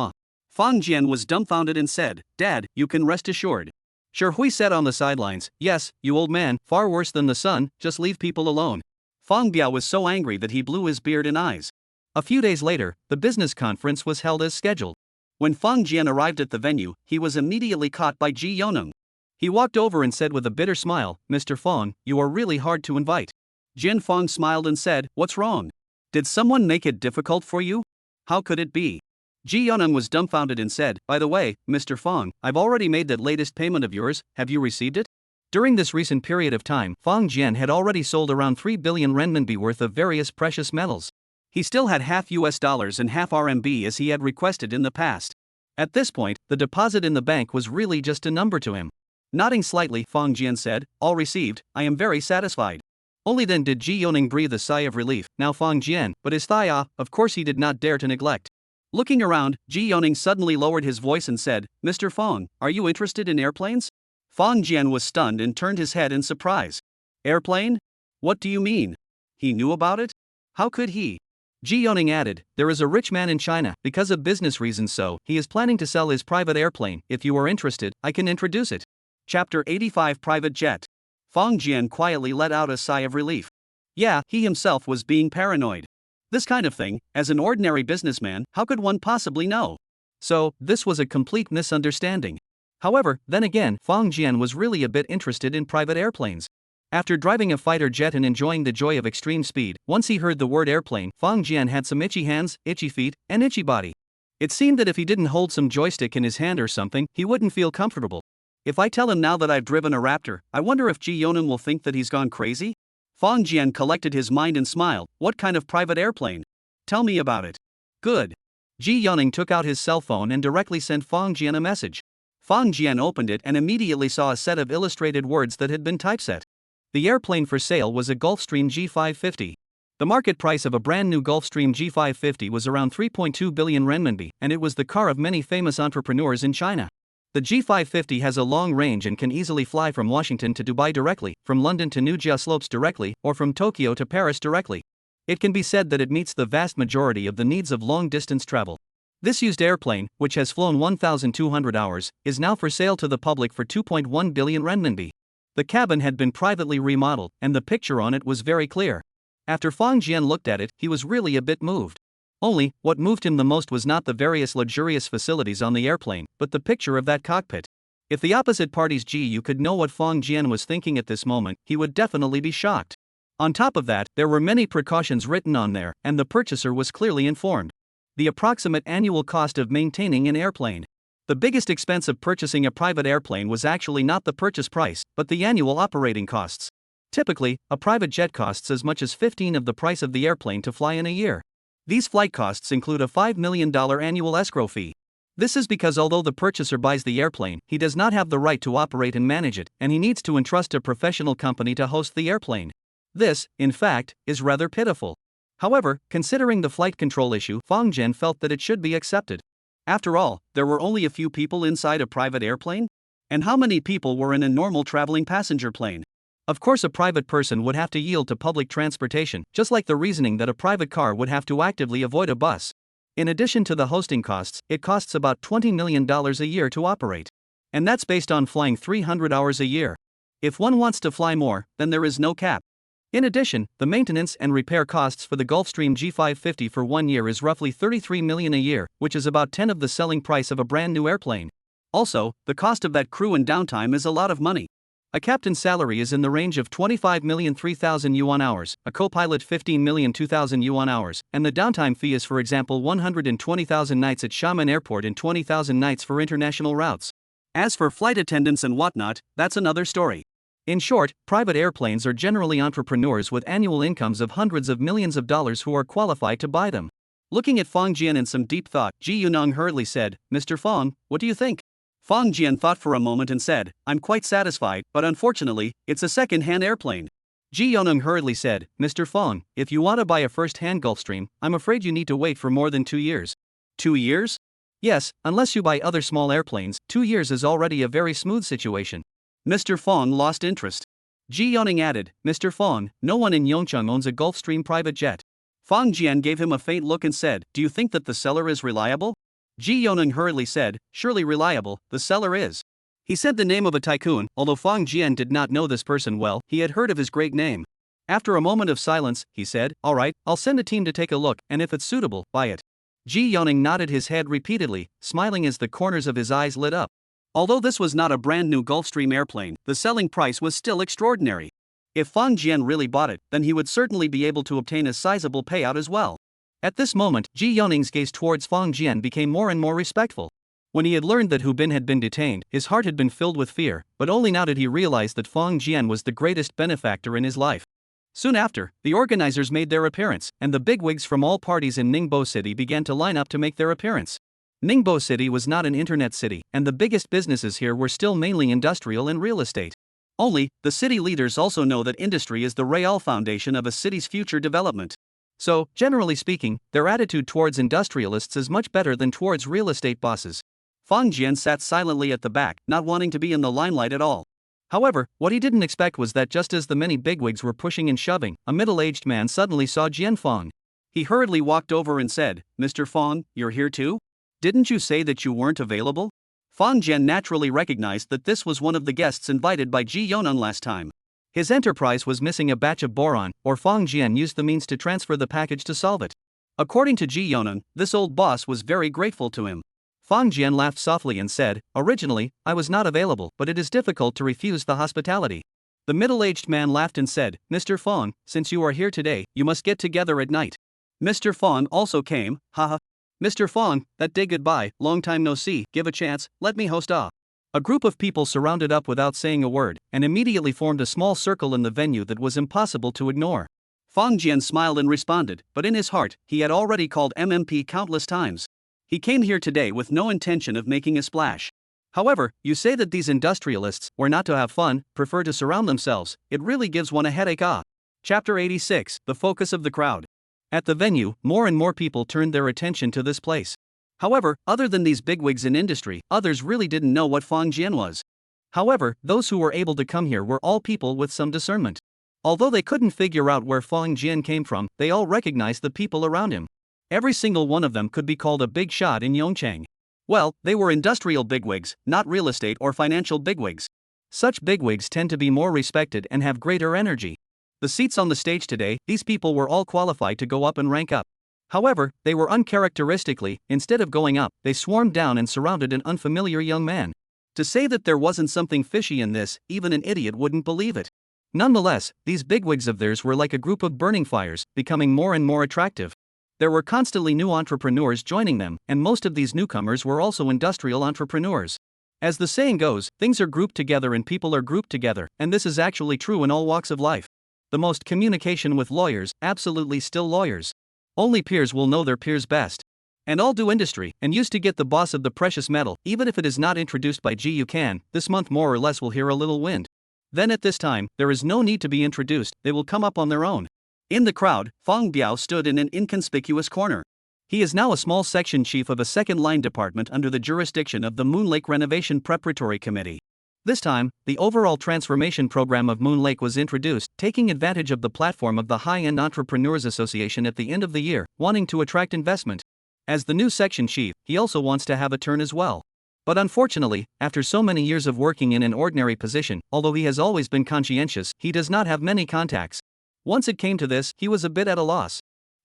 Fang Jian was dumbfounded and said, "Dad, you can rest assured." Sure, Hui said on the sidelines, "Yes, you old man, far worse than the son, just leave people alone." Fang Biao was so angry that he blew his beard and eyes. A few days later, the business conference was held as scheduled. When Fang Jian arrived at the venue, he was immediately caught by Ji Yoneng. He walked over and said with a bitter smile, "Mr. Fang, you are really hard to invite." Jin Fang smiled and said, "What's wrong? Did someone make it difficult for you? How could it be?" Ji Yoneng was dumbfounded and said, "By the way, Mr. Fang, I've already made that latest payment of yours, have you received it?" During this recent period of time, Fang Jian had already sold around 3 billion renminbi worth of various precious metals. He still had half US dollars and half RMB as he had requested in the past. At this point, the deposit in the bank was really just a number to him. Nodding slightly, Fang Jian said, "All received, I am very satisfied." Only then did Ji Yoneng breathe a sigh of relief, now Fang Jian, but his thigh of course he did not dare to neglect. Looking around, Ji Yoneng suddenly lowered his voice and said, "Mr. Fang, are you interested in airplanes?" Fang Jian was stunned and turned his head in surprise. "Airplane? What do you mean? He knew about it? How could he?" Ji Yoneng added, "There is a rich man in China, because of business reasons, so he is planning to sell his private airplane. If you are interested, I can introduce it." Chapter 85 Private Jet. Fang Jian quietly let out a sigh of relief. Yeah, he himself was being paranoid. This kind of thing, as an ordinary businessman, how could one possibly know? So, this was a complete misunderstanding. However, then again, Fang Jian was really a bit interested in private airplanes. After driving a fighter jet and enjoying the joy of extreme speed, once he heard the word airplane, Fang Jian had some itchy hands, itchy feet, and itchy body. It seemed that if he didn't hold some joystick in his hand or something, he wouldn't feel comfortable. If I tell him now that I've driven a Raptor, I wonder if Ji Yoneng will think that he's gone crazy? Fang Jian collected his mind and smiled. "What kind of private airplane? Tell me about it." "Good." Ji Yoneng took out his cell phone and directly sent Fang Jian a message. Fang Jian opened it and immediately saw a set of illustrated words that had been typeset. The airplane for sale was a Gulfstream G550. The market price of a brand new Gulfstream G550 was around 3.2 billion renminbi, and it was the car of many famous entrepreneurs in China. The G550 has a long range and can easily fly from Washington to Dubai directly, from London to New Jia Slopes directly, or from Tokyo to Paris directly. It can be said that it meets the vast majority of the needs of long-distance travel. This used airplane, which has flown 1,200 hours, is now for sale to the public for 2.1 billion renminbi. The cabin had been privately remodeled, and the picture on it was very clear. After Fang Jian looked at it, he was really a bit moved. Only, what moved him the most was not the various luxurious facilities on the airplane, but the picture of that cockpit. If the opposite party's Ji could know what Fang Jian was thinking at this moment, he would definitely be shocked. On top of that, there were many precautions written on there, and the purchaser was clearly informed. The approximate annual cost of maintaining an airplane. The biggest expense of purchasing a private airplane was actually not the purchase price, but the annual operating costs. Typically, a private jet costs as much as 15 of the price of the airplane to fly in a year. These flight costs include a $5 million annual escrow fee. This is because although the purchaser buys the airplane, he does not have the right to operate and manage it, and he needs to entrust a professional company to host the airplane. This, in fact, is rather pitiful. However, considering the flight control issue, Fang Jian felt that it should be accepted. After all, there were only a few people inside a private airplane? And how many people were in a normal traveling passenger plane? Of course, a private person would have to yield to public transportation, just like the reasoning that a private car would have to actively avoid a bus. In addition to the hosting costs, it costs about $20 million a year to operate. And that's based on flying 300 hours a year. If one wants to fly more, then there is no cap. In addition, the maintenance and repair costs for the Gulfstream G550 for 1 year is roughly $33 million a year, which is about 10 of the selling price of a brand new airplane. Also, the cost of that crew and downtime is a lot of money. A captain's salary is in the range of 25 million 3,000 yuan hours, a co-pilot 15 million 2,000 yuan hours, and the downtime fee is, for example, 120,000 nights at Xiamen Airport and 20,000 nights for international routes. As for flight attendants and whatnot, that's another story. In short, private airplanes are generally entrepreneurs with annual incomes of hundreds of millions of dollars who are qualified to buy them. Looking at Fang Jian in some deep thought, Ji Yunong hurriedly said, "Mr. Fang, what do you think?" Fang Jian thought for a moment and said, "I'm quite satisfied, but unfortunately, it's a second-hand airplane." Ji Yonung hurriedly said, "Mr. Fang, if you want to buy a first-hand Gulfstream, I'm afraid you need to wait for more than 2 years. 2 years? Yes, unless you buy other small airplanes, 2 years is already a very smooth situation." Mr. Fang lost interest. Ji Yonung added, "Mr. Fang, no one in Yongcheng owns a Gulfstream private jet." Fang Jian gave him a faint look and said, "Do you think that the seller is reliable?" Ji Yonung hurriedly said, "Surely reliable, the seller is." He said the name of a tycoon, although Fang Jian did not know this person well, he had heard of his great name. After a moment of silence, he said, "All right, I'll send a team to take a look, and if it's suitable, buy it." Ji Yonung nodded his head repeatedly, smiling as the corners of his eyes lit up. Although this was not a brand new Gulfstream airplane, the selling price was still extraordinary. If Fang Jian really bought it, then he would certainly be able to obtain a sizable payout as well. At this moment, Ji Yonung's gaze towards Fang Jian became more and more respectful. When he had learned that Hu Bin had been detained, his heart had been filled with fear, but only now did he realize that Fang Jian was the greatest benefactor in his life. Soon after, the organizers made their appearance, and the bigwigs from all parties in Ningbo City began to line up to make their appearance. Ningbo City was not an internet city, and the biggest businesses here were still mainly industrial and real estate. Only, the city leaders also know that industry is the real foundation of a city's future development. So, generally speaking, their attitude towards industrialists is much better than towards real estate bosses. Fang Jian sat silently at the back, not wanting to be in the limelight at all. However, what he didn't expect was that just as the many bigwigs were pushing and shoving, a middle-aged man suddenly saw Jian Fang. He hurriedly walked over and said, "Mr. Fang, you're here too? Didn't you say that you weren't available?" Fang Jian naturally recognized that this was one of the guests invited by Ji Yonung last time. His enterprise was missing a batch of boron, or Fang Jian used the means to transfer the package to solve it. According to Ji Yonung, this old boss was very grateful to him. Fang Jian laughed softly and said, "Originally, I was not available, but it is difficult to refuse the hospitality." The middle-aged man laughed and said, "Mr. Fang, since you are here today, you must get together at night." Mr. Fang also came, haha. "Mr. Fang, that day goodbye, long time no see, give a chance, let me host ah." A group of people surrounded up without saying a word, and immediately formed a small circle in the venue that was impossible to ignore. Fang Jian smiled and responded, but in his heart, he had already called MMP countless times. He came here today with no intention of making a splash. However, you say that these industrialists, were not to have fun, prefer to surround themselves, it really gives one a headache ah. Chapter 86, The Focus of the Crowd. At the venue, more and more people turned their attention to this place. However, other than these bigwigs in industry, others really didn't know what Fang Jian was. However, those who were able to come here were all people with some discernment. Although they couldn't figure out where Fang Jian came from, they all recognized the people around him. Every single one of them could be called a big shot in Yongcheng. Well, they were industrial bigwigs, not real estate or financial bigwigs. Such bigwigs tend to be more respected and have greater energy. The seats on the stage today, these people were all qualified to go up and rank up. However, they were uncharacteristically, instead of going up, they swarmed down and surrounded an unfamiliar young man. To say that there wasn't something fishy in this, even an idiot wouldn't believe it. Nonetheless, these bigwigs of theirs were like a group of burning fires, becoming more and more attractive. There were constantly new entrepreneurs joining them, and most of these newcomers were also industrial entrepreneurs. As the saying goes, things are grouped together and people are grouped together, and this is actually true in all walks of life. The most communication with lawyers, absolutely still lawyers. Only peers will know their peers best. And all do industry, and used to get the boss of the precious metal, even if it is not introduced by Ji Yukan, this month more or less will hear a little wind. Then at this time, there is no need to be introduced, they will come up on their own. In the crowd, Fang Biao stood in an inconspicuous corner. He is now a small section chief of a second-line department under the jurisdiction of the Moon Lake Renovation Preparatory Committee. This time, the overall transformation program of Moon Lake was introduced, taking advantage of the platform of the High-End Entrepreneurs Association at the end of the year, wanting to attract investment. As the new section chief, he also wants to have a turn as well. But unfortunately, after so many years of working in an ordinary position, although he has always been conscientious, he does not have many contacts. Once it came to this, he was a bit at a loss.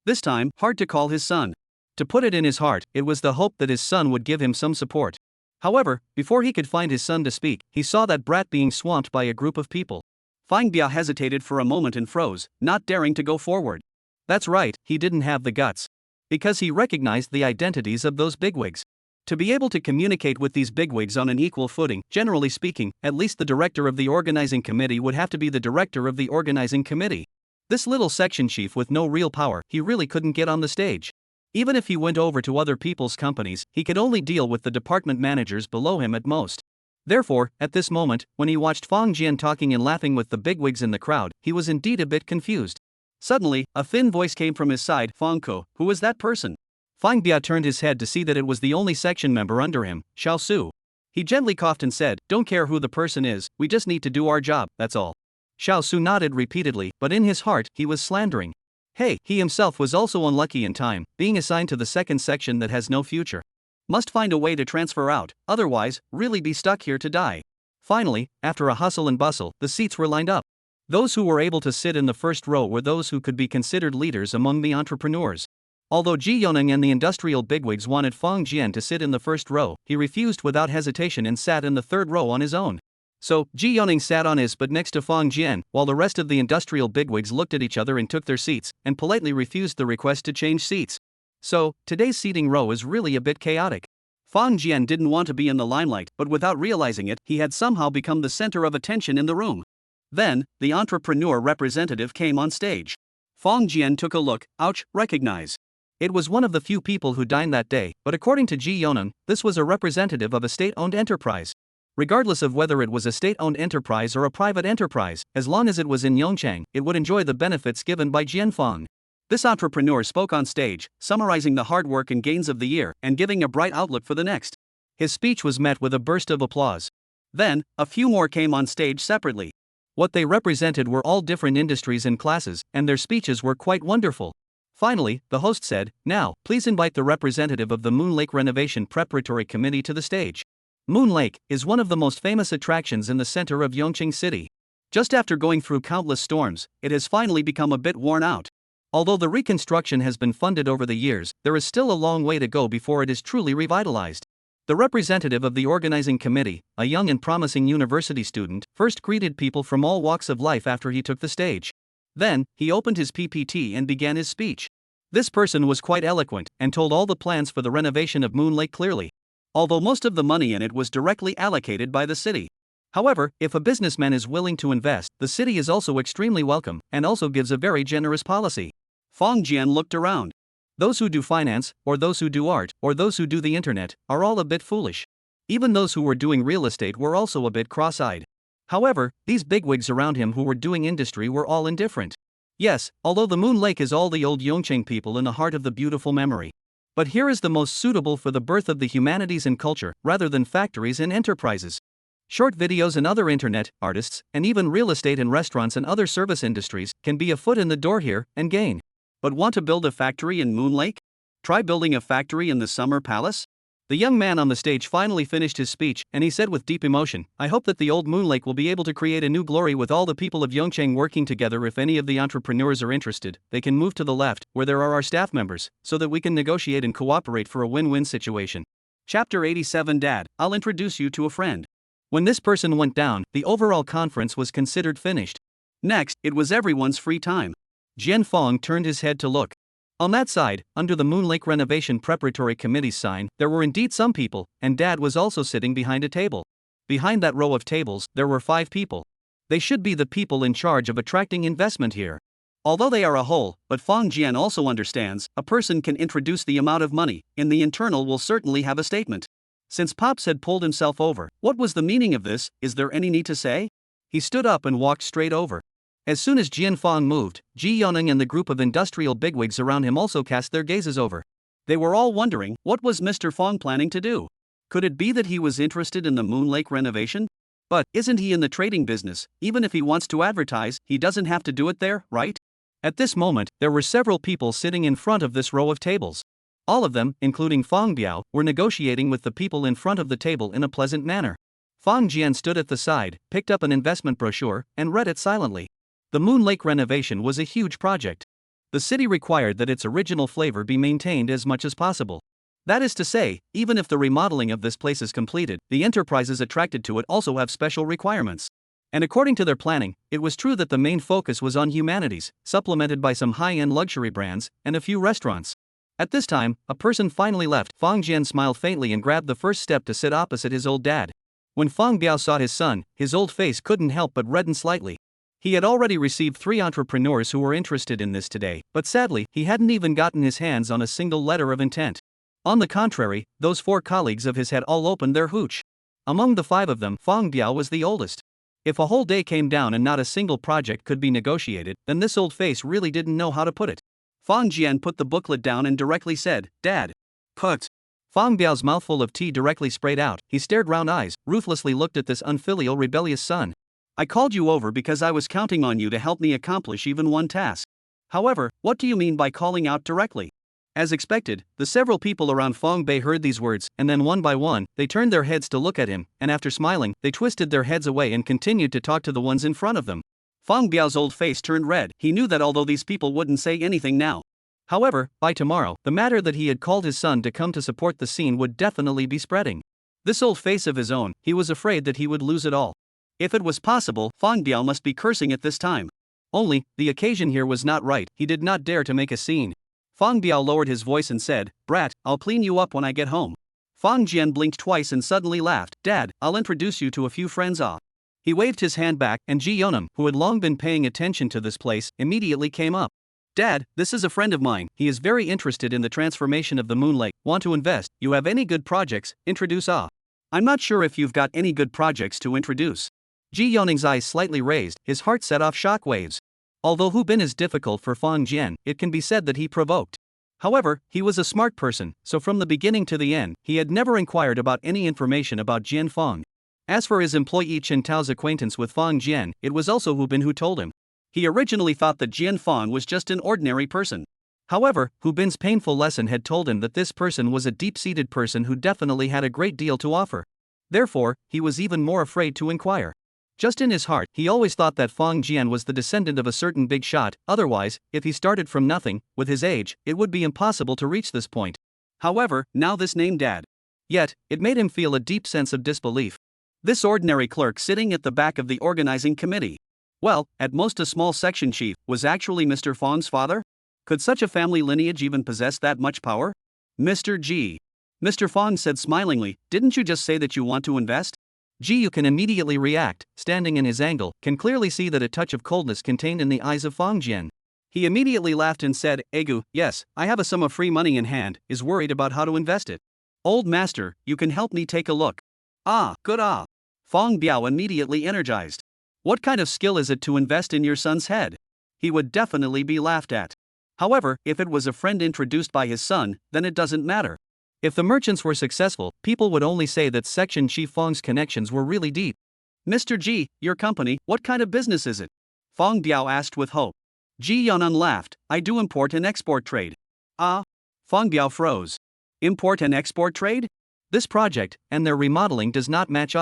This time, hard to call his son. To put it in his heart, it was the hope that his son would give him some support. However, before he could find his son to speak, he saw that brat being swamped by a group of people. Fang Bia hesitated for a moment and froze, not daring to go forward. That's right, he didn't have the guts. Because he recognized the identities of those bigwigs. To be able to communicate with these bigwigs on an equal footing, generally speaking, at least the director of the organizing committee would have to be the director of the organizing committee. This little section chief with no real power, he really couldn't get on the stage. Even if he went over to other people's companies, he could only deal with the department managers below him at most. Therefore, at this moment, when he watched Fang Jian talking and laughing with the bigwigs in the crowd, he was indeed a bit confused. Suddenly, a thin voice came from his side. Fang Ko, who was that person? Fang Bia turned his head to see that it was the only section member under him, Xiao Su. He gently coughed and said, "Don't care who the person is, we just need to do our job, that's all." Xiao Su nodded repeatedly, but in his heart, he was slandering. Hey, he himself was also unlucky in time, being assigned to the second section that has no future. Must find a way to transfer out, otherwise, really be stuck here to die. Finally, after a hustle and bustle, the seats were lined up. Those who were able to sit in the first row were those who could be considered leaders among the entrepreneurs. Although Ji Yoneng and the industrial bigwigs wanted Fang Jian to sit in the first row, he refused without hesitation and sat in the third row on his own. So, Ji Yoneng sat on his butt next to Fang Jian, while the rest of the industrial bigwigs looked at each other and took their seats, and politely refused the request to change seats. So, today's seating row is really a bit chaotic. Fang Jian didn't want to be in the limelight, but without realizing it, he had somehow become the center of attention in the room. Then, the entrepreneur representative came on stage. Fang Jian took a look, ouch, recognize. It was one of the few people who dined that day, but according to Ji Yoneng, this was a representative of a state-owned enterprise. Regardless of whether it was a state-owned enterprise or a private enterprise, as long as it was in Yongchang, it would enjoy the benefits given by Jianfang. This entrepreneur spoke on stage, summarizing the hard work and gains of the year, and giving a bright outlook for the next. His speech was met with a burst of applause. Then, a few more came on stage separately. What they represented were all different industries and classes, and their speeches were quite wonderful. Finally, the host said, "Now, please invite the representative of the Moon Lake Renovation Preparatory Committee to the stage." Moon Lake is one of the most famous attractions in the center of Yongchang City. Just after going through countless storms, it has finally become a bit worn out. Although the reconstruction has been funded over the years, there is still a long way to go before it is truly revitalized. The representative of the organizing committee, a young and promising university student, first greeted people from all walks of life after he took the stage. Then, he opened his PPT and began his speech. This person was quite eloquent and told all the plans for the renovation of Moon Lake clearly. Although most of the money in it was directly allocated by the city. However, if a businessman is willing to invest, the city is also extremely welcome and also gives a very generous policy. Fang Jian looked around. Those who do finance, or those who do art, or those who do the internet, are all a bit foolish. Even those who were doing real estate were also a bit cross-eyed. However, these bigwigs around him who were doing industry were all indifferent. Yes, although the Moon Lake is all the old Yongchang people in the heart of the beautiful memory. But here is the most suitable for the birth of the humanities and culture, rather than factories and enterprises. Short videos and other internet, artists, and even real estate and restaurants and other service industries can be a foot in the door here and gain. But want to build a factory in Moon Lake? Try building a factory in the Summer Palace? The young man on the stage finally finished his speech, and he said with deep emotion, "I hope that the old Moon Lake will be able to create a new glory with all the people of Yongchang working together. If any of the entrepreneurs are interested, they can move to the left, where there are our staff members, so that we can negotiate and cooperate for a win-win situation." Chapter 87. Dad, I'll introduce you to a friend. When this person went down, the overall conference was considered finished. Next, it was everyone's free time. Jianfang turned his head to look. On that side, under the Moon Lake Renovation Preparatory Committee's sign, there were indeed some people, and Dad was also sitting behind a table. Behind that row of tables, there were 5 people. They should be the people in charge of attracting investment here. Although they are a whole, but Fang Jian also understands, a person can introduce the amount of money, in the internal will certainly have a statement. Since Pops had pulled himself over, what was the meaning of this? Is there any need to say? He stood up and walked straight over. As soon as Jianfang moved, Ji Yoneng and the group of industrial bigwigs around him also cast their gazes over. They were all wondering, what was Mr. Fang planning to do? Could it be that he was interested in the Moon Lake renovation? But, isn't he in the trading business? Even if he wants to advertise, he doesn't have to do it there, right? At this moment, there were several people sitting in front of this row of tables. All of them, including Fang Biao, were negotiating with the people in front of the table in a pleasant manner. Fang Jian stood at the side, picked up an investment brochure, and read it silently. The Moon Lake renovation was a huge project. The city required that its original flavor be maintained as much as possible. That is to say, even if the remodeling of this place is completed, the enterprises attracted to it also have special requirements. And according to their planning, it was true that the main focus was on humanities, supplemented by some high-end luxury brands and a few restaurants. At this time, a person finally left. Fang Jian smiled faintly and grabbed the first step to sit opposite his old dad. When Fang Biao saw his son, his old face couldn't help but redden slightly. He had already received 3 entrepreneurs who were interested in this today, but sadly, he hadn't even gotten his hands on a single letter of intent. On the contrary, those 4 colleagues of his had all opened their hooch. Among the 5 of them, Fang Biao was the oldest. If a whole day came down and not a single project could be negotiated, then this old face really didn't know how to put it. Fang Jian put the booklet down and directly said, "Dad." Put. Fang Biao's mouthful of tea directly sprayed out. He stared round eyes, ruthlessly looked at this unfilial rebellious son. "I called you over because I was counting on you to help me accomplish even one task. However, what do you mean by calling out directly?" As expected, the several people around Fang Bei heard these words, and then one by one, they turned their heads to look at him, and after smiling, they twisted their heads away and continued to talk to the ones in front of them. Fang Biao's old face turned red. He knew that although these people wouldn't say anything now. However, by tomorrow, the matter that he had called his son to come to support the scene would definitely be spreading. This old face of his own, he was afraid that he would lose it all. If it was possible, Fang Biao must be cursing at this time. Only, the occasion here was not right. He did not dare to make a scene. Fang Biao lowered his voice and said, "Brat, I'll clean you up when I get home." Fang Jian blinked twice and suddenly laughed. "Dad, I'll introduce you to a few friends." He waved his hand back, and Ji Yonam, who had long been paying attention to this place, immediately came up. "Dad, this is a friend of mine. He is very interested in the transformation of the Moon Lake. Want to invest? You have any good projects? Introduce." "I'm not sure if you've got any good projects to introduce." Ji Yoning's eyes slightly raised, his heart set off shock waves. Although Hu Bin is difficult for Fang Jian, it can be said that he provoked. However, he was a smart person, so from the beginning to the end, he had never inquired about any information about Jian Fang. As for his employee Chen Tao's acquaintance with Fang Jian, it was also Hu Bin who told him. He originally thought that Jian Fang was just an ordinary person. However, Hu Bin's painful lesson had told him that this person was a deep-seated person who definitely had a great deal to offer. Therefore, he was even more afraid to inquire. Just in his heart, he always thought that Fang Jian was the descendant of a certain big shot. Otherwise, if he started from nothing, with his age, it would be impossible to reach this point. However, now this name Dad. Yet, it made him feel a deep sense of disbelief. This ordinary clerk sitting at the back of the organizing committee. Well, at most a small section chief, was actually Mr. Fang's father? Could such a family lineage even possess that much power? "Mr. G." Mr. Fang said smilingly, "Didn't you just say that you want to invest?" Ji Yu can immediately react, standing in his angle, can clearly see that a touch of coldness contained in the eyes of Fang Jian. He immediately laughed and said, "Egu, yes, I have a sum of free money in hand, is worried about how to invest it. Old master, you can help me take a look." Good. Fang Biao immediately energized. "What kind of skill is it to invest in your son's head?" He would definitely be laughed at. However, if it was a friend introduced by his son, then it doesn't matter. If the merchants were successful, people would only say that Section Chief Fang's connections were really deep. "Mr. Ji, your company, what kind of business is it?" Fang Biao asked with hope. Ji Yanan laughed, "I do import and export trade." Fang Biao froze. Import and export trade? This project, and their remodeling does not match.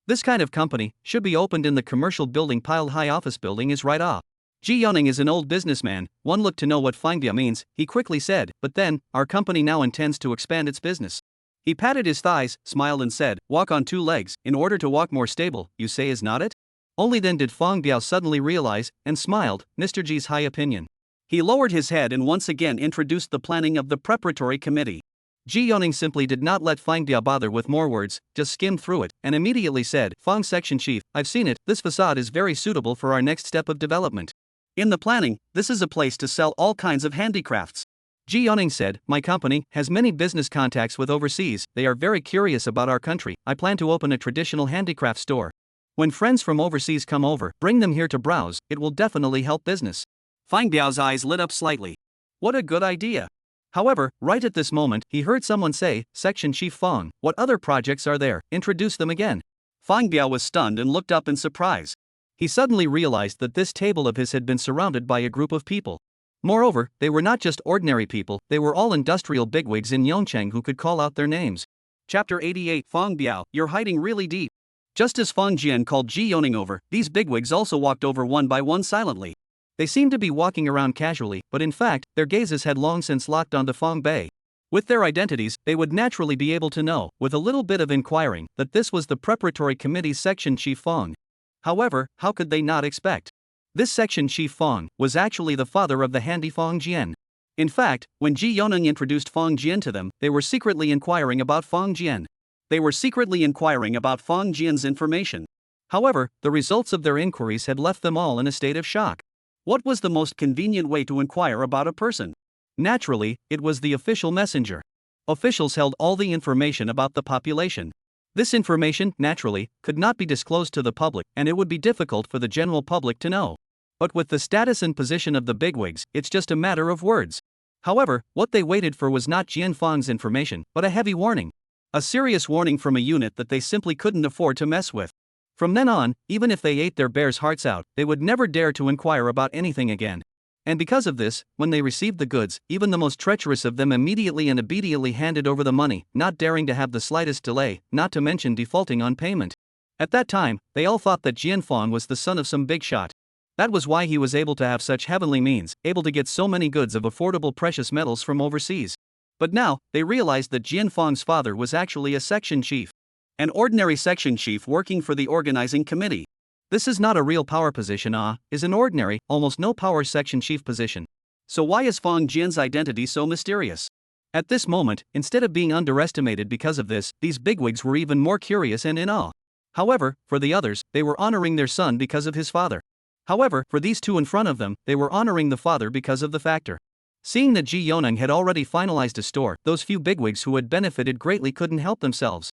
This kind of company should be opened in the commercial building piled high office building is right. Ji Yoning is an old businessman. One looked to know what Fang Biao means. He quickly said, "But then, our company now intends to expand its business." He patted his thighs, smiled and said, "Walk on 2 legs, in order to walk more stable, you say is not it?" Only then did Fang Biao suddenly realize, and smiled, Mr. Ji's high opinion. He lowered his head and once again introduced the planning of the preparatory committee. Ji Yoning simply did not let Fang Biao bother with more words, just skimmed through it, and immediately said, "Fang Section Chief, I've seen it, this facade is very suitable for our next step of development. In the planning, this is a place to sell all kinds of handicrafts." Ji Yoning said, "My company has many business contacts with overseas, they are very curious about our country. I plan to open a traditional handicraft store. When friends from overseas come over, bring them here to browse, it will definitely help business." Fang Biao's eyes lit up slightly. What a good idea. However, right at this moment, he heard someone say, "Section Chief Fang, what other projects are there? Introduce them again." Fang Biao was stunned and looked up in surprise. He suddenly realized that this table of his had been surrounded by a group of people. Moreover, they were not just ordinary people, they were all industrial bigwigs in Yongcheng who could call out their names. Chapter 88 Fang Biao, you're hiding really deep. Just as Fang Jian called Ji Yoning over, these bigwigs also walked over one by one silently. They seemed to be walking around casually, but in fact, their gazes had long since locked onto Fang Bei. With their identities, they would naturally be able to know, with a little bit of inquiring, that this was the preparatory committee's section chief Fang. However, how could they not expect? This section chief Fang was actually the father of the handy Fang Jian. In fact, when Ji Yoning introduced Fang Jian to them, they were secretly inquiring about Fang Jian. They were secretly inquiring about Fang Jian's information. However, the results of their inquiries had left them all in a state of shock. What was the most convenient way to inquire about a person? Naturally, it was the official messenger. Officials held all the information about the population. This information, naturally, could not be disclosed to the public, and it would be difficult for the general public to know. But with the status and position of the bigwigs, it's just a matter of words. However, what they waited for was not Jian Fang's information, but a heavy warning. A serious warning from a unit that they simply couldn't afford to mess with. From then on, even if they ate their bears' hearts out, they would never dare to inquire about anything again. And because of this, when they received the goods, even the most treacherous of them immediately and obediently handed over the money, not daring to have the slightest delay, not to mention defaulting on payment. At that time, they all thought that Jian Fang was the son of some big shot. That was why he was able to have such heavenly means, able to get so many goods of affordable precious metals from overseas. But now, they realized that Jian Fang's father was actually a section chief. An ordinary section chief working for the organizing committee. This is not a real power position, is an ordinary, almost no power section chief position. So why is Fang Jian's identity so mysterious? At this moment, instead of being underestimated because of this, these bigwigs were even more curious and in awe. However, for the others, they were honoring their son because of his father. However, for these two in front of them, they were honoring the father because of the factor. Seeing that Ji Yoneng had already finalized a store, those few bigwigs who had benefited greatly couldn't help themselves.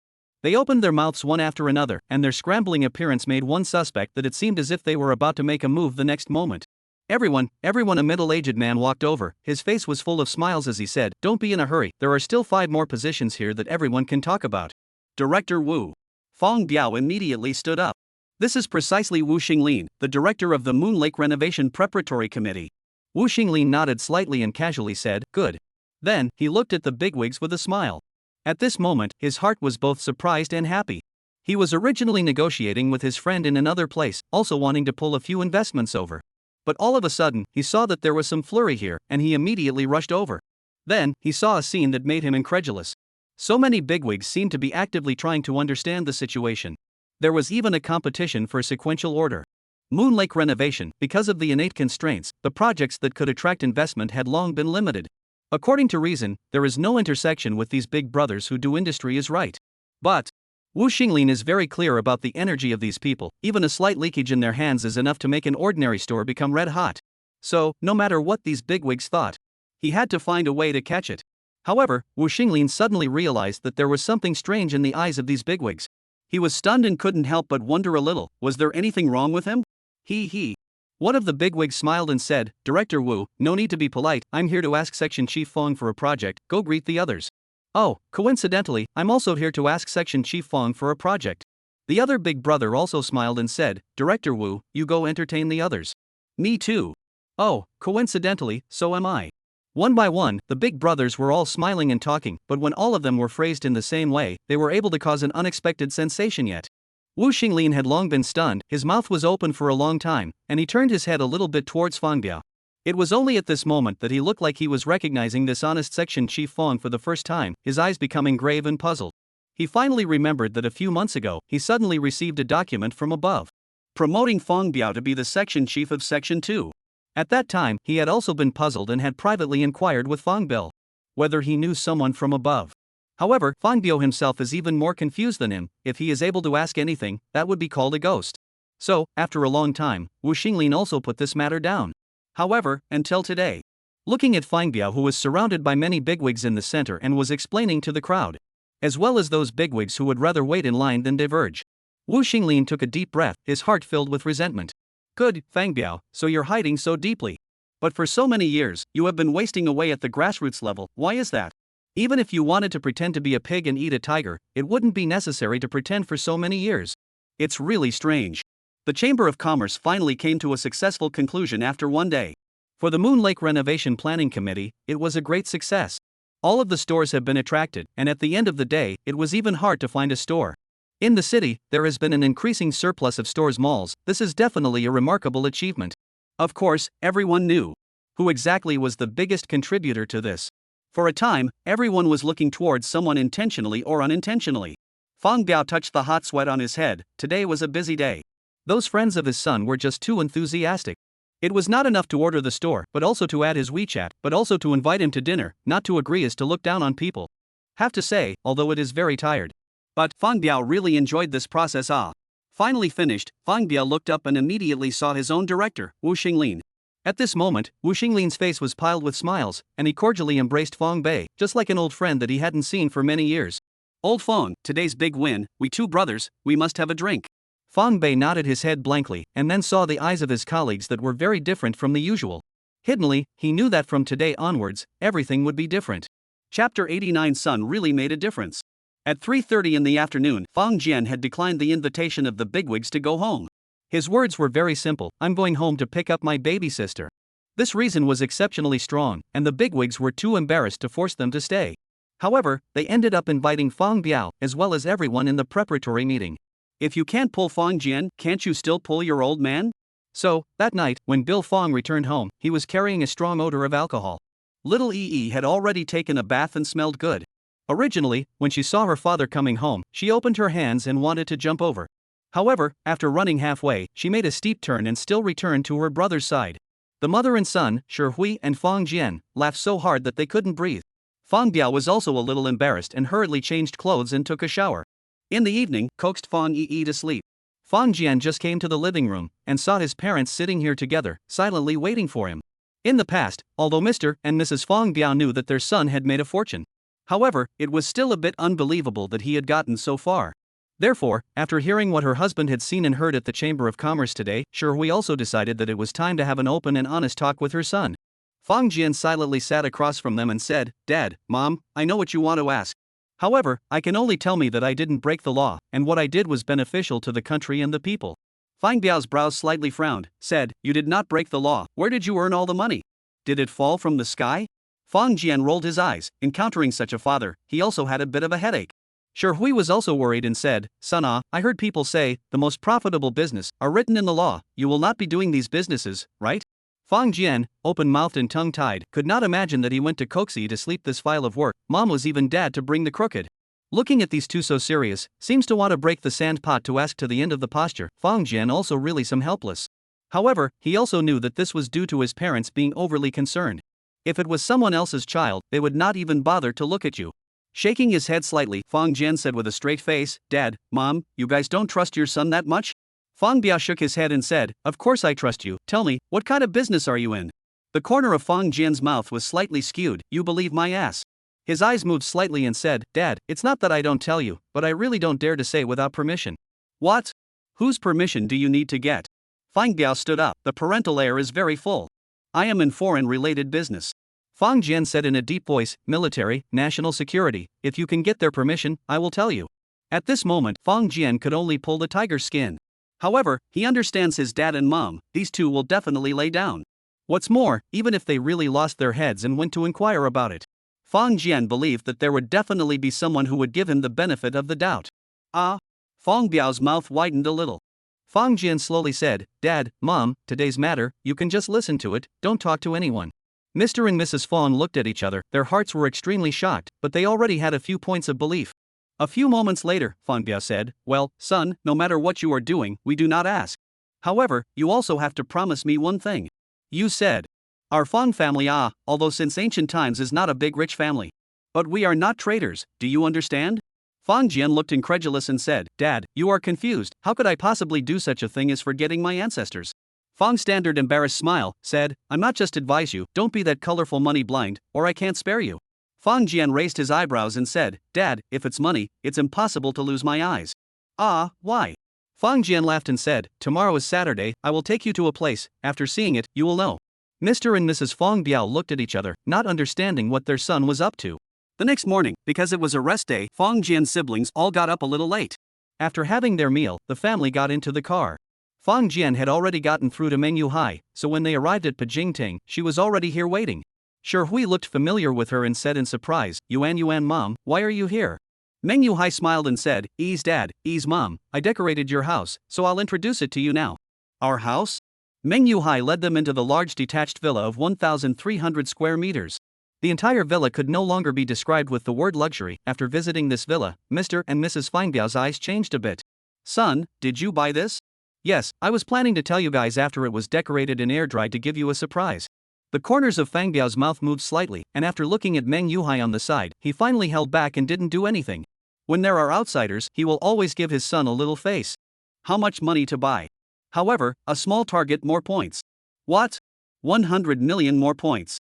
They opened their mouths one after another, and their scrambling appearance made one suspect that it seemed as if they were about to make a move the next moment. Everyone, a middle-aged man walked over. His face was full of smiles as he said, "Don't be in a hurry, there are still 5 more positions here that everyone can talk about." Director Wu. Fang Biao immediately stood up. This is precisely Wu Xinglin, the director of the Moon Lake Renovation Preparatory Committee. Wu Xinglin nodded slightly and casually said, "Good." Then, he looked at the bigwigs with a smile. At this moment, his heart was both surprised and happy. He was originally negotiating with his friend in another place, also wanting to pull a few investments over. But all of a sudden, he saw that there was some flurry here, and he immediately rushed over. Then, he saw a scene that made him incredulous. So many bigwigs seemed to be actively trying to understand the situation. There was even a competition for sequential order. Moon Lake Renovation, because of the innate constraints, the projects that could attract investment had long been limited. According to reason, there is no intersection with these big brothers who do industry is right. But Wu Xinglin is very clear about the energy of these people. Even a slight leakage in their hands is enough to make an ordinary store become red hot. So, no matter what these bigwigs thought, he had to find a way to catch it. However, Wu Xinglin suddenly realized that there was something strange in the eyes of these bigwigs. He was stunned and couldn't help but wonder a little, was there anything wrong with him? He. One of the bigwigs smiled and said, "Director Wu, no need to be polite, I'm here to ask Section Chief Fang for a project, go greet the others." "Oh, coincidentally, I'm also here to ask Section Chief Fang for a project." The other big brother also smiled and said, "Director Wu, you go entertain the others." "Me too." "Oh, coincidentally, so am I." One by one, the big brothers were all smiling and talking, but when all of them were phrased in the same way, they were able to cause an unexpected sensation yet. Wu Xinglin had long been stunned, his mouth was open for a long time, and he turned his head a little bit towards Fang Biao. It was only at this moment that he looked like he was recognizing this honest section chief Fang for the first time, his eyes becoming grave and puzzled. He finally remembered that a few months ago, he suddenly received a document from above, promoting Fang Biao to be the section chief of Section 2. At that time, he had also been puzzled and had privately inquired with Fang Biao whether he knew someone from above. However, Fang Biao himself is even more confused than him. If he is able to ask anything, that would be called a ghost. So, after a long time, Wu Xinglin also put this matter down. However, until today, looking at Fang Biao, who was surrounded by many bigwigs in the center and was explaining to the crowd, as well as those bigwigs who would rather wait in line than diverge, Wu Xinglin took a deep breath, his heart filled with resentment. "Good, Fang Biao, so you're hiding so deeply. But for so many years, you have been wasting away at the grassroots level, why is that? Even if you wanted to pretend to be a pig and eat a tiger, it wouldn't be necessary to pretend for so many years. It's really strange." The Chamber of Commerce finally came to a successful conclusion after one day. For the Moon Lake Renovation Planning Committee, it was a great success. All of the stores have been attracted, and at the end of the day, it was even hard to find a store. In the city, there has been an increasing surplus of stores malls. This is definitely a remarkable achievement. Of course, everyone knew who exactly was the biggest contributor to this. For a time, everyone was looking towards someone intentionally or unintentionally. Fang Biao touched the hot sweat on his head. Today was a busy day. Those friends of his son were just too enthusiastic. It was not enough to order the store, but also to add his WeChat, but also to invite him to dinner. Not to agree is to look down on people. Have to say, although it is very tired. But Fang Biao really enjoyed this process. Finally finished, Fang Biao looked up and immediately saw his own director, Wu Xinglin. At this moment, Wu Xinglin's face was piled with smiles, and he cordially embraced Fang Bei, just like an old friend that he hadn't seen for many years. Old Fang, today's big win, we two brothers, we must have a drink. Fang Bei nodded his head blankly, and then saw the eyes of his colleagues that were very different from the usual. Hiddenly, he knew that from today onwards, everything would be different. Chapter 89 Sun really made a difference. At 3:30 in the afternoon, Fang Jian had declined the invitation of the bigwigs to go home. His words were very simple: I'm going home to pick up my baby sister. This reason was exceptionally strong, and the bigwigs were too embarrassed to force them to stay. However, they ended up inviting Fang Biao, as well as everyone in the preparatory meeting. If you can't pull Fang Jian, can't you still pull your old man? So, that night, when Bill Fang returned home, he was carrying a strong odor of alcohol. Little Yi had already taken a bath and smelled good. Originally, when she saw her father coming home, she opened her hands and wanted to jump over. However, after running halfway, she made a steep turn and still returned to her brother's side. The mother and son, Shi Hui and Fang Jian, laughed so hard that they couldn't breathe. Fang Biao was also a little embarrassed and hurriedly changed clothes and took a shower. In the evening, coaxed Fang Yi to sleep. Fang Jian just came to the living room and saw his parents sitting here together, silently waiting for him. In the past, although Mr. and Mrs. Fang Biao knew that their son had made a fortune. However, it was still a bit unbelievable that he had gotten so far. Therefore, after hearing what her husband had seen and heard at the Chamber of Commerce today, Shi Hui also decided that it was time to have an open and honest talk with her son. Fang Jian silently sat across from them and said, Dad, Mom, I know what you want to ask. However, I can only tell me that I didn't break the law, and what I did was beneficial to the country and the people. Fang Biao's brows slightly frowned, said, You did not break the law. Where did you earn all the money? Did it fall from the sky? Fang Jian rolled his eyes. Encountering such a father, he also had a bit of a headache. Shi Hui was also worried and said, Son, I heard people say, the most profitable business are written in the law. You will not be doing these businesses, right? Fang Jian, open-mouthed and tongue-tied, could not imagine that he went to Coxie to sleep this file of work. Mom was even dad to bring the crooked. Looking at these two so serious, seems to want to break the sand pot to ask to the end of the posture. Fang Jian also really some helpless. However, he also knew that this was due to his parents being overly concerned. If it was someone else's child, they would not even bother to look at you. Shaking his head slightly, Fang Jian said with a straight face, Dad, Mom, you guys don't trust your son that much? Fang Biao shook his head and said, Of course I trust you. Tell me, what kind of business are you in? The corner of Fang Jian's mouth was slightly skewed. You believe my ass? His eyes moved slightly and said, Dad, it's not that I don't tell you, but I really don't dare to say without permission. What? Whose permission do you need to get? Fang Biao stood up. The parental air is very full. I am in foreign-related business. Fang Jian said in a deep voice, Military, national security. If you can get their permission, I will tell you. At this moment, Fang Jian could only pull the tiger's skin. However, he understands his dad and mom. These two will definitely lay down. What's more, even if they really lost their heads and went to inquire about it, Fang Jian believed that there would definitely be someone who would give him the benefit of the doubt. Fang Biao's mouth widened a little. Fang Jian slowly said, Dad, Mom, today's matter, you can just listen to it, don't talk to anyone. Mr. and Mrs. Fang looked at each other. Their hearts were extremely shocked, but they already had a few points of belief. A few moments later, Fang Biao said, Well, son, no matter what you are doing, we do not ask. However, you also have to promise me one thing. You said. Our Fang family, although since ancient times is not a big rich family. But we are not traitors, do you understand? Fang Jian looked incredulous and said, Dad, you are confused. How could I possibly do such a thing as forgetting my ancestors? Fang Standard embarrassed smile, said, I'm not just advise you, don't be that colorful money blind, or I can't spare you. Fang Jian raised his eyebrows and said, Dad, if it's money, it's impossible to lose my eyes. Why? Fang Jian laughed and said, Tomorrow is Saturday, I will take you to a place, after seeing it, you will know. Mr. and Mrs. Fang Biao looked at each other, not understanding what their son was up to. The next morning, because it was a rest day, Fang Jian's siblings all got up a little late. After having their meal, the family got into the car. Fang Jian had already gotten through to Meng Yuhai, so when they arrived at Pajingting, she was already here waiting. Sure Hui looked familiar with her and said in surprise, Yuan mom, why are you here? Meng Yuhai smiled and said, Ease dad, ease mom, I decorated your house, so I'll introduce it to you now. Our house? Meng Yuhai led them into the large detached villa of 1,300 square meters. The entire villa could no longer be described with the word luxury. After visiting this villa, Mr. and Mrs. Fangbiao's eyes changed a bit. Son, did you buy this? Yes, I was planning to tell you guys after it was decorated and air dried to give you a surprise. The corners of Fangbiao's mouth moved slightly, and after looking at Meng Yuhai on the side, he finally held back and didn't do anything. When there are outsiders, he will always give his son a little face. How much money to buy? However, a small target, more points. What? 100 million more points.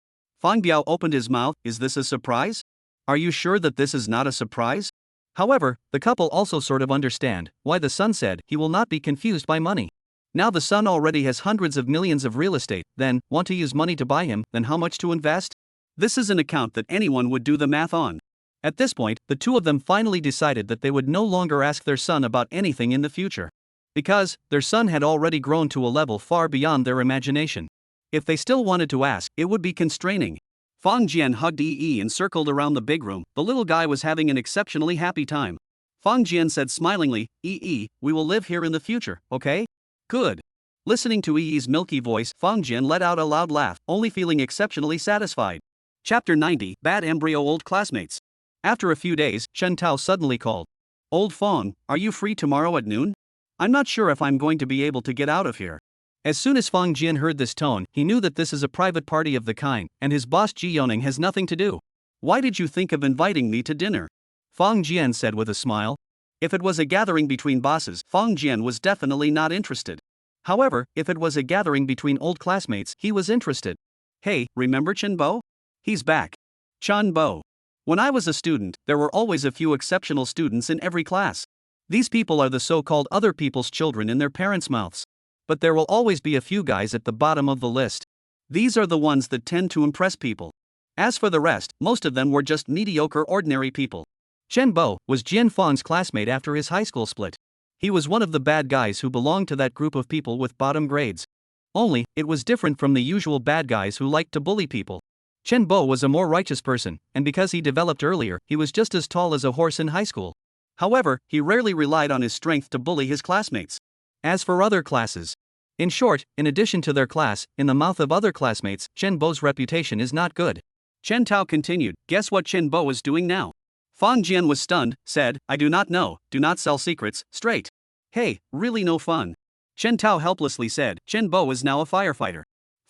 Fangbiao opened his mouth, is this a surprise? Are you sure that this is not a surprise? However, the couple also sort of understand why the son said he will not be confused by money. Now the son already has hundreds of millions of real estate, then, want to use money to buy him, then how much to invest? This is an account that anyone would do the math on. At this point, the two of them finally decided that they would no longer ask their son about anything in the future. Because, their son had already grown to a level far beyond their imagination. If they still wanted to ask, it would be constraining. Fang Jian hugged Yi and circled around the big room. The little guy was having an exceptionally happy time. Fang Jian said smilingly, Yi, we will live here in the future, okay? Good. Listening to Yi's milky voice, Fang Jian let out a loud laugh, only feeling exceptionally satisfied. Chapter 90, Bad Embryo Old Classmates. After a few days, Chen Tao suddenly called. Old Fang, are you free tomorrow at noon? I'm not sure if I'm going to be able to get out of here. As soon as Fang Jian heard this tone, he knew that this is a private party of the kind, and his boss Ji Yoning has nothing to do. Why did you think of inviting me to dinner? Fang Jian said with a smile. If it was a gathering between bosses, Fang Jian was definitely not interested. However, if it was a gathering between old classmates, he was interested. Hey, remember Chen Bo? He's back. Chen Bo. When I was a student, there were always a few exceptional students in every class. These people are the so-called other people's children in their parents' mouths. But there will always be a few guys at the bottom of the list. These are the ones that tend to impress people. As for the rest, most of them were just mediocre ordinary people. Chen Bo was Jian Fang's classmate after his high school split. He was one of the bad guys who belonged to that group of people with bottom grades. Only, it was different from the usual bad guys who liked to bully people. Chen Bo was a more righteous person, and because he developed earlier, he was just as tall as a horse in high school. However, he rarely relied on his strength to bully his classmates. As for other classes, in short, in addition to their class, in the mouth of other classmates, Chen Bo's reputation is not good. Chen Tao continued, guess what Chen Bo is doing now? Fang Jian was stunned, said, I do not know, do not sell secrets, straight. Hey, really no fun. Chen Tao helplessly said, Chen Bo is now a firefighter.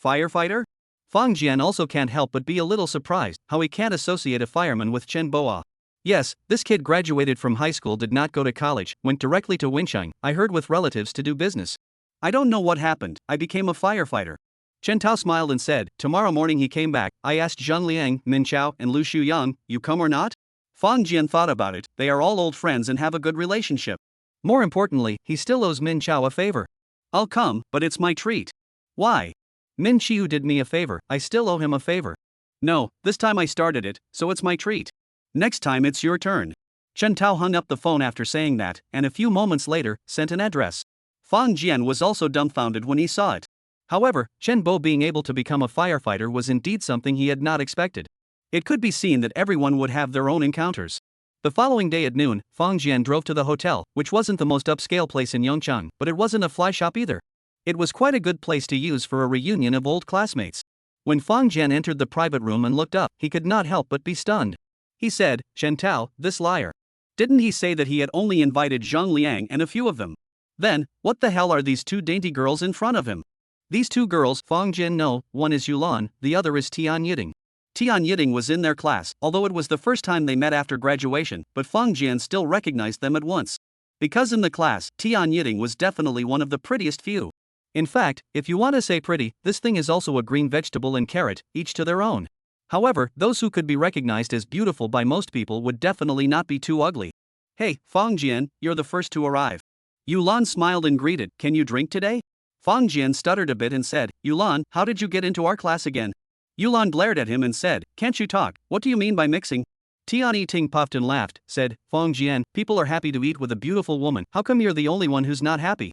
Firefighter? Fang Jian also can't help but be a little surprised how he can't associate a fireman with Chen Boa. Yes, this kid graduated from high school, did not go to college, went directly to Wincheng, I heard with relatives to do business. I don't know what happened, I became a firefighter. Chen Tao smiled and said, tomorrow morning he came back, I asked Zhang Liang, Min Chao, and Lu Shuyang, you come or not? Fang Jian thought about it, they are all old friends and have a good relationship. More importantly, he still owes Min Chao a favor. I'll come, but it's my treat. Why? Min Chiu did me a favor, I still owe him a favor. No, this time I started it, so it's my treat. Next time it's your turn. Chen Tao hung up the phone after saying that, and a few moments later, sent an address. Fang Jian was also dumbfounded when he saw it. However, Chen Bo being able to become a firefighter was indeed something he had not expected. It could be seen that everyone would have their own encounters. The following day at noon, Fang Jian drove to the hotel, which wasn't the most upscale place in Yongchang, but it wasn't a fly shop either. It was quite a good place to use for a reunion of old classmates. When Fang Jian entered the private room and looked up, he could not help but be stunned. He said, Chen Tao, this liar. Didn't he say that he had only invited Zhang Liang and a few of them? Then, what the hell are these two dainty girls in front of him? These two girls, Fang Jian know, one is Yulan, the other is Tian Yiting. Tian Yiting was in their class, although it was the first time they met after graduation, but Fang Jian still recognized them at once. Because in the class, Tian Yiting was definitely one of the prettiest few. In fact, if you want to say pretty, this thing is also a green vegetable and carrot, each to their own. However, those who could be recognized as beautiful by most people would definitely not be too ugly. Hey, Fang Jian, you're the first to arrive. Yulan smiled and greeted, can you drink today? Fang Jian stuttered a bit and said, Yulan, how did you get into our class again? Yulan glared at him and said, can't you talk, what do you mean by mixing? Tian Yiting puffed and laughed, said, Fang Jian, people are happy to eat with a beautiful woman, how come you're the only one who's not happy?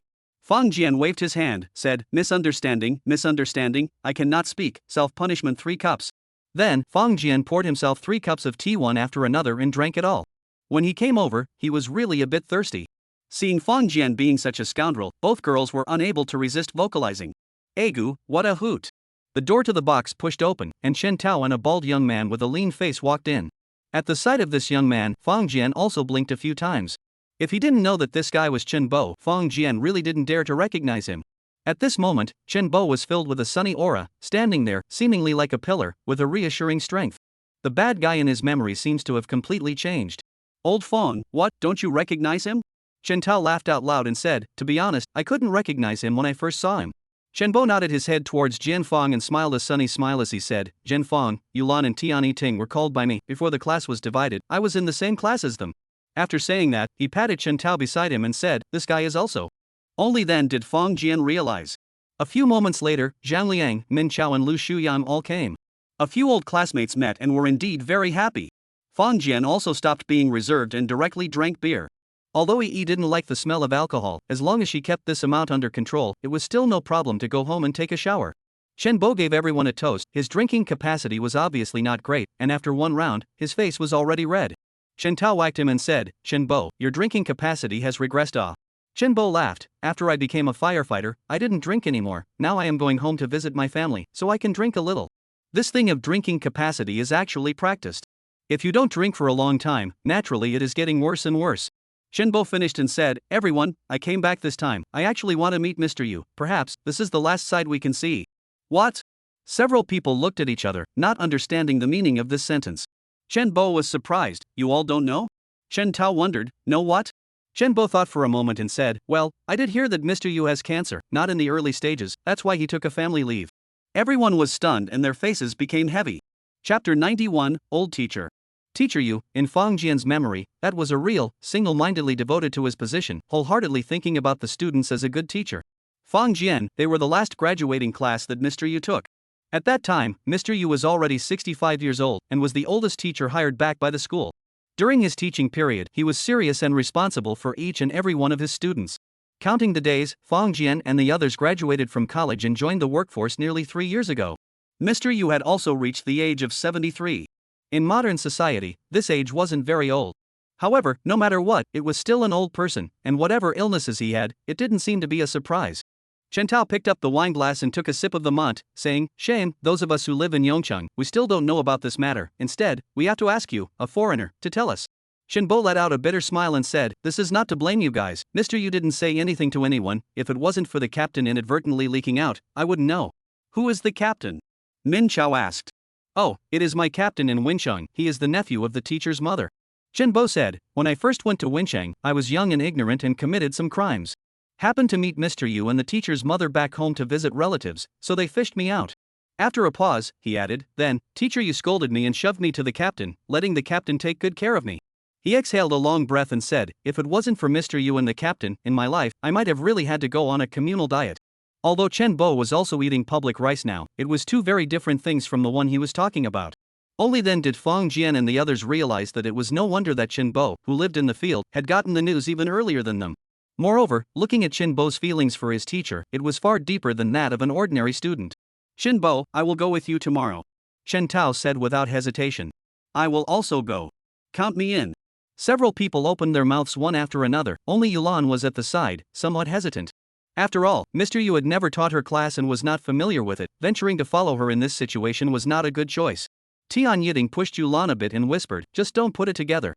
Fang Jian waved his hand, said, misunderstanding, misunderstanding, I cannot speak, self-punishment 3 cups. Then, Fang Jian poured himself 3 cups of tea one after another and drank it all. When he came over, he was really a bit thirsty. Seeing Fang Jian being such a scoundrel, both girls were unable to resist vocalizing. Egu, what a hoot! The door to the box pushed open, and Chen Tao and a bald young man with a lean face walked in. At the sight of this young man, Fang Jian also blinked a few times. If he didn't know that this guy was Chen Bo, Fang Jian really didn't dare to recognize him. At this moment, Chen Bo was filled with a sunny aura, standing there, seemingly like a pillar, with a reassuring strength. The bad guy in his memory seems to have completely changed. Old Fang, what, don't you recognize him? Chen Tao laughed out loud and said, to be honest, I couldn't recognize him when I first saw him. Chen Bo nodded his head towards Jian Fang and smiled a sunny smile as he said, Jian Fang, Yulan and Tian Ting were called by me. Before the class was divided, I was in the same class as them. After saying that, he patted Chen Tao beside him and said, this guy is also. Only then did Fang Jian realize. A few moments later, Zhang Liang, Min Chao and Lu Shuyang all came. A few old classmates met and were indeed very happy. Fang Jian also stopped being reserved and directly drank beer. Although Yi didn't like the smell of alcohol, as long as she kept this amount under control, it was still no problem to go home and take a shower. Chen Bo gave everyone a toast. His drinking capacity was obviously not great, and after one round, his face was already red. Chen Tao whacked him and said, Chen Bo, your drinking capacity has regressed. Chen Bo laughed, after I became a firefighter, I didn't drink anymore, now I am going home to visit my family, so I can drink a little. This thing of drinking capacity is actually practiced. If you don't drink for a long time, naturally it is getting worse and worse. Chen Bo finished and said, everyone, I came back this time, I actually want to meet Mr. Yu, perhaps, this is the last side we can see. What? Several people looked at each other, not understanding the meaning of this sentence. Chen Bo was surprised, you all don't know? Chen Tao wondered, know what? Chen Bo thought for a moment and said, well, I did hear that Mr. Yu has cancer, not in the early stages, that's why he took a family leave. Everyone was stunned and their faces became heavy. Chapter 91, Old Teacher. Teacher Yu, in Fang Jian's memory, that was a real, single-mindedly devoted to his position, wholeheartedly thinking about the students as a good teacher. Fang Jian, they were the last graduating class that Mr. Yu took. At that time, Mr. Yu was already 65 years old and was the oldest teacher hired back by the school. During his teaching period, he was serious and responsible for each and every one of his students. Counting the days, Fang Jian and the others graduated from college and joined the workforce nearly 3 years ago. Mr. Yu had also reached the age of 73. In modern society, this age wasn't very old. However, no matter what, it was still an old person, and whatever illnesses he had, it didn't seem to be a surprise. Chen Tao picked up the wine glass and took a sip of the mont, saying, shame, those of us who live in Yongcheng, we still don't know about this matter, instead, we have to ask you, a foreigner, to tell us. Shen Bo let out a bitter smile and said, this is not to blame you guys, Mr. Yu didn't say anything to anyone, if it wasn't for the captain inadvertently leaking out, I wouldn't know. Who is the captain? Min Chao asked. Oh, it is my captain in Wincheng, he is the nephew of the teacher's mother. Chen Bo said, when I first went to Wincheng, I was young and ignorant and committed some crimes. Happened to meet Mr. Yu and the teacher's mother back home to visit relatives, so they fished me out. After a pause, he added, then, teacher Yu scolded me and shoved me to the captain, letting the captain take good care of me. He exhaled a long breath and said, if it wasn't for Mr. Yu and the captain, in my life, I might have really had to go on a communal diet. Although Chen Bo was also eating public rice now, it was two very different things from the one he was talking about. Only then did Fang Jian and the others realize that it was no wonder that Chen Bo, who lived in the field, had gotten the news even earlier than them. Moreover, looking at Chen Bo's feelings for his teacher, it was far deeper than that of an ordinary student. Shin Bo, I will go with you tomorrow. Chen Tao said without hesitation. I will also go. Count me in. Several people opened their mouths one after another, only Yulan was at the side, somewhat hesitant. After all, Mr. Yu had never taught her class and was not familiar with it, venturing to follow her in this situation was not a good choice. Tian Yiding pushed Yulan a bit and whispered, just don't put it together.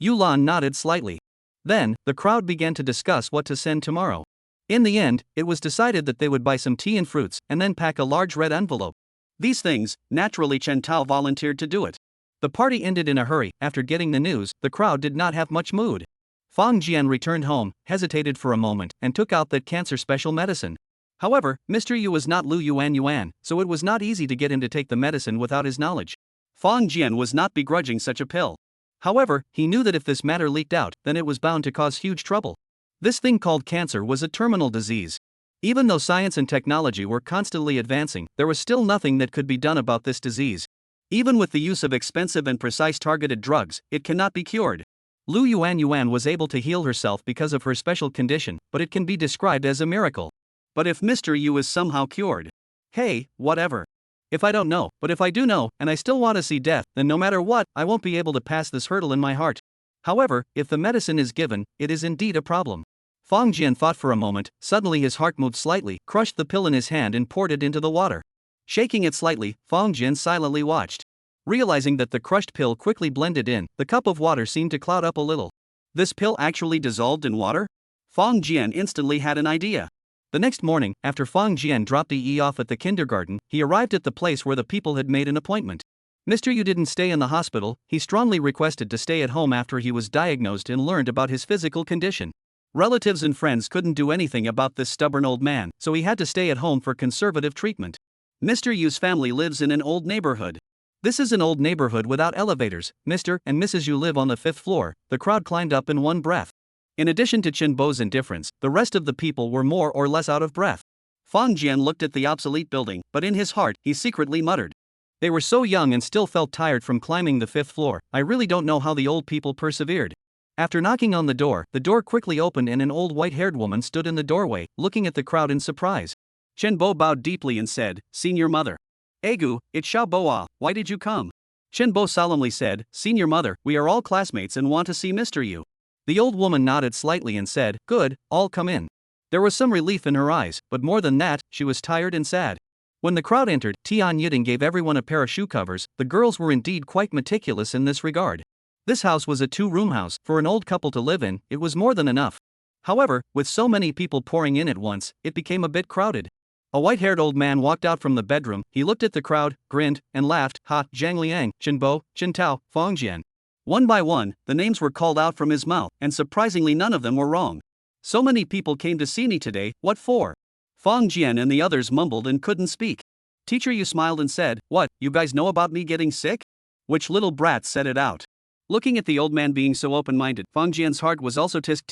Yulan nodded slightly. Then, the crowd began to discuss what to send tomorrow. In the end, it was decided that they would buy some tea and fruits, and then pack a large red envelope. These things, naturally Chen Tao volunteered to do it. The party ended in a hurry. After getting the news, the crowd did not have much mood. Fang Jian returned home, hesitated for a moment, and took out that cancer special medicine. However, Mr. Yu was not Lu Yuan, so it was not easy to get him to take the medicine without his knowledge. Fang Jian was not begrudging such a pill. However, he knew that if this matter leaked out, then it was bound to cause huge trouble. This thing called cancer was a terminal disease. Even though science and technology were constantly advancing, there was still nothing that could be done about this disease. Even with the use of expensive and precise targeted drugs, it cannot be cured. Lu Yuan was able to heal herself because of her special condition, but it can be described as a miracle. But if Mr. Yu is somehow cured? Hey, whatever. If I don't know, but if I do know, and I still want to see death, then no matter what, I won't be able to pass this hurdle in my heart. However, if the medicine is given, it is indeed a problem. Fang Jian thought for a moment, suddenly his heart moved slightly, crushed the pill in his hand and poured it into the water. Shaking it slightly, Fang Jian silently watched. Realizing that the crushed pill quickly blended in, the cup of water seemed to cloud up a little. This pill actually dissolved in water? Fang Jian instantly had an idea. The next morning, after Fang Jian dropped Yi off at the kindergarten, he arrived at the place where the people had made an appointment. Mr. Yu didn't stay in the hospital, he strongly requested to stay at home after he was diagnosed and learned about his physical condition. Relatives and friends couldn't do anything about this stubborn old man, so he had to stay at home for conservative treatment. Mr. Yu's family lives in an old neighborhood. This is an old neighborhood without elevators. Mr. and Mrs. Yu live on the 5th floor. The crowd climbed up in one breath. In addition to Chen Bo's indifference, the rest of the people were more or less out of breath. Fang Jian looked at the obsolete building, but in his heart, he secretly muttered. They were so young and still felt tired from climbing the 5th floor. I really don't know how the old people persevered. After knocking on the door quickly opened and an old white-haired woman stood in the doorway, looking at the crowd in surprise. Chen Bo bowed deeply and said, "Senior mother." "Egu, it's Xiao Boa, why did you come?" Chen Bo solemnly said, "Senior mother, we are all classmates and want to see Mr. Yu." The old woman nodded slightly and said, "Good, all come in." There was some relief in her eyes, but more than that, she was tired and sad. When the crowd entered, Tian Yiding gave everyone a pair of shoe covers. The girls were indeed quite meticulous in this regard. This house was a two-room house. For an old couple to live in, it was more than enough. However, with so many people pouring in at once, it became a bit crowded. A white-haired old man walked out from the bedroom. He looked at the crowd, grinned, and laughed. "Ha, Zhang Liang, Chen Bo, Chen Tao, Fang Jian." One by one, the names were called out from his mouth, and surprisingly none of them were wrong. "So many people came to see me today, what for?" Fang Jian and the others mumbled and couldn't speak. Teacher Yu smiled and said, "What, you guys know about me getting sick?" Which little brat said it out? Looking at the old man being so open-minded, Fang Jian's heart was also tsk.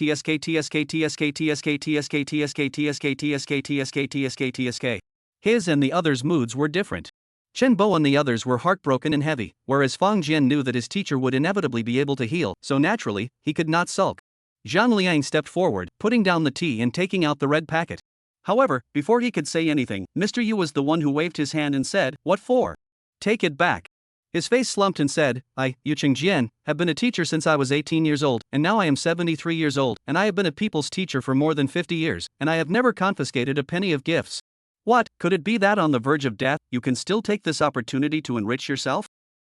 His and the others' moods were different. Chen Bo and the others were heartbroken and heavy, whereas Fang Jian knew that his teacher would inevitably be able to heal, so naturally, he could not sulk. Zhang Liang stepped forward, putting down the tea and taking out the red packet. However, before he could say anything, Mr. Yu was the one who waved his hand and said, "What for?" "Take it back." His face slumped and said, "I, Yu Chengjian, have been a teacher since I was 18 years old, and now I am 73 years old, and I have been a people's teacher for more than 50 years, and I have never confiscated a penny of gifts." What, could it be that on the verge of death, you can still take this opportunity to enrich yourself?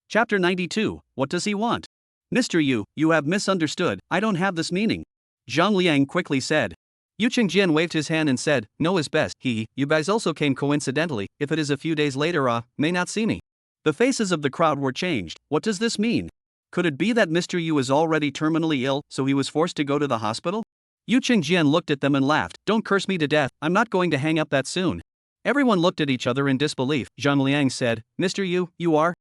Chapter 92, What Does He Want? "Mr. Yu, you have misunderstood, I don't have this meaning," Zhang Liang quickly said. Yu Chengjian waved his hand and said, "No is best, you guys also came coincidentally, if it is a few days later may not see me." The faces of the crowd were changed. What does this mean? Could it be that Mr. Yu is already terminally ill, so he was forced to go to the hospital? Yu Chengjian looked at them and laughed. "Don't curse me to death, I'm not going to hang up that soon." Everyone looked at each other in disbelief. Zhang Liang said, "Mr. Yu, you are?"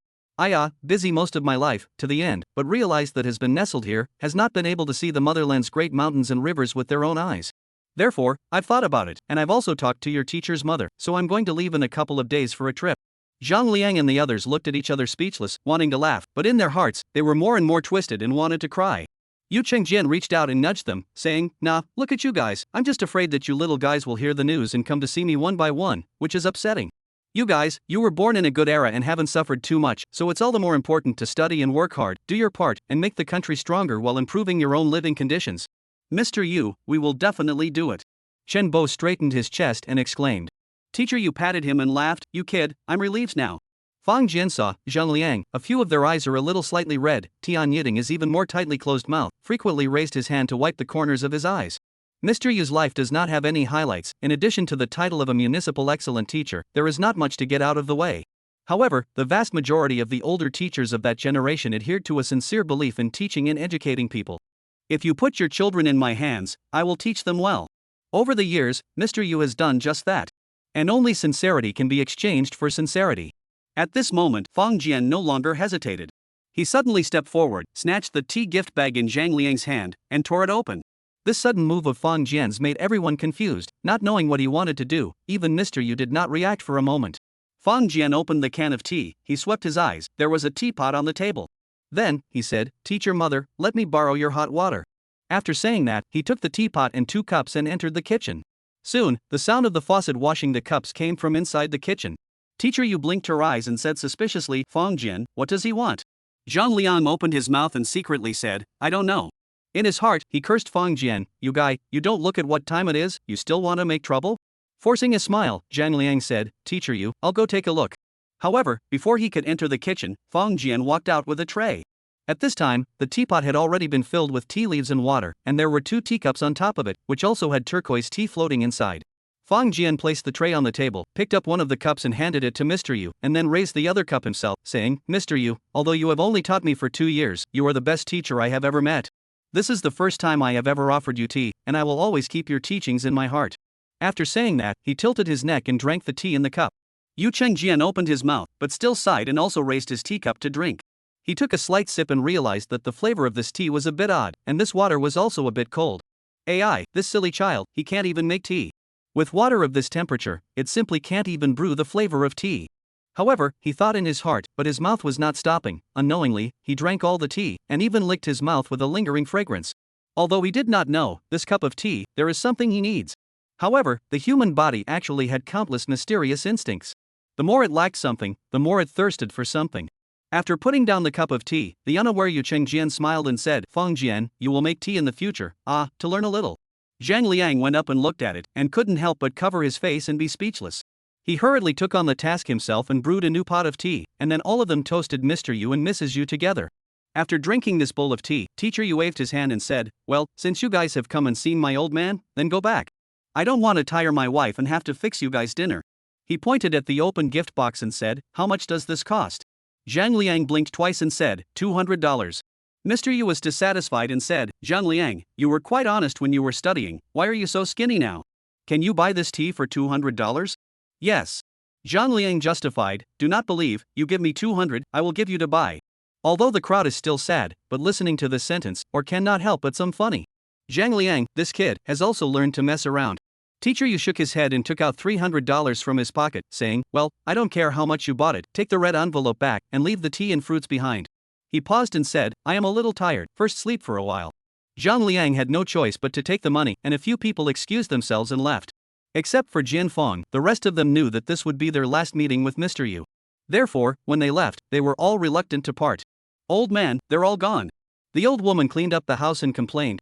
Busy most of my life, to the end, but realized that has been nestled here, has not been able to see the motherland's great mountains and rivers with their own eyes. Therefore, I've thought about it, and I've also talked to your teacher's mother, so I'm going to leave in a couple of days for a trip." Zhang Liang and the others looked at each other speechless, wanting to laugh, but in their hearts, they were more and more twisted and wanted to cry. Yu Chengjian reached out and nudged them, saying, "Nah, look at you guys, I'm just afraid that you little guys will hear the news and come to see me one by one, which is upsetting. You guys, you were born in a good era and haven't suffered too much, so it's all the more important to study and work hard, do your part, and make the country stronger while improving your own living conditions." "Mr. Yu, we will definitely do it." Chen Bo straightened his chest and exclaimed. Teacher Yu patted him and laughed, "You kid, I'm relieved now." Fang Jian saw Zhang Liang, a few of their eyes are a little slightly red. Tian Yiding is even more tightly closed mouth, frequently raised his hand to wipe the corners of his eyes. Mr. Yu's life does not have any highlights. In addition to the title of a municipal excellent teacher, there is not much to get out of the way. However, the vast majority of the older teachers of that generation adhered to a sincere belief in teaching and educating people. "If you put your children in my hands, I will teach them well." Over the years, Mr. Yu has done just that. And only sincerity can be exchanged for sincerity. At this moment, Fang Jian no longer hesitated. He suddenly stepped forward, snatched the tea gift bag in Zhang Liang's hand, and tore it open. This sudden move of Fang Jian's made everyone confused, not knowing what he wanted to do. Even Mr. Yu did not react for a moment. Fang Jian opened the can of tea, he swept his eyes, there was a teapot on the table. Then, he said, "Teacher mother, let me borrow your hot water." After saying that, he took the teapot and 2 cups and entered the kitchen. Soon, the sound of the faucet washing the cups came from inside the kitchen. Teacher Yu blinked her eyes and said suspiciously, "Fong Jian, what does he want?" Zhang Liang opened his mouth and secretly said, "I don't know." In his heart, he cursed Fong Jian, "You guy, you don't look at what time it is, you still want to make trouble?" Forcing a smile, Zhang Liang said, "Teacher Yu, I'll go take a look." However, before he could enter the kitchen, Fong Jian walked out with a tray. At this time, the teapot had already been filled with tea leaves and water, and there were 2 teacups on top of it, which also had turquoise tea floating inside. Fong Jian placed the tray on the table, picked up one of the cups and handed it to Mr. Yu, and then raised the other cup himself, saying, "Mr. Yu, although you have only taught me for 2 years, you are the best teacher I have ever met. This is the first time I have ever offered you tea, and I will always keep your teachings in my heart." After saying that, he tilted his neck and drank the tea in the cup. Yu Chengjian opened his mouth, but still sighed and also raised his teacup to drink. He took a slight sip and realized that the flavor of this tea was a bit odd, and this water was also a bit cold. AI, this silly child, he can't even make tea. With water of this temperature, it simply can't even brew the flavor of tea. However, he thought in his heart, but his mouth was not stopping. Unknowingly, he drank all the tea, and even licked his mouth with a lingering fragrance. Although he did not know, this cup of tea, there is something he needs. However, the human body actually had countless mysterious instincts. The more it lacked something, the more it thirsted for something. After putting down the cup of tea, the unaware Yu Chengjian smiled and said, "Fong Jian, you will make tea in the future, to learn a little." Zhang Liang went up and looked at it, and couldn't help but cover his face and be speechless. He hurriedly took on the task himself and brewed a new pot of tea, and then all of them toasted Mr. Yu and Mrs. Yu together. After drinking this bowl of tea, Teacher Yu waved his hand and said, "Well, since you guys have come and seen my old man, then go back. I don't want to tire my wife and have to fix you guys dinner." He pointed at the open gift box and said, "How much does this cost?" Zhang Liang blinked twice and said, $200. Mr. Yu was dissatisfied and said, "Zhang Liang, you were quite honest when you were studying, why are you so skinny now? Can you buy this tea for $200? Yes. Zhang Liang justified, "Do not believe, you give me 200, I will give you to buy." Although the crowd is still sad, but listening to this sentence, or cannot help but some funny. Zhang Liang, this kid, has also learned to mess around. Teacher Yu shook his head and took out $300 from his pocket, saying, "Well, I don't care how much you bought it, take the red envelope back, and leave the tea and fruits behind." He paused and said, "I am a little tired, first sleep for a while." Zhang Liang had no choice but to take the money, and a few people excused themselves and left. Except for Jian Fong, the rest of them knew that this would be their last meeting with Mr. Yu. Therefore, when they left, they were all reluctant to part. "Old man, they're all gone." The old woman cleaned up the house and complained,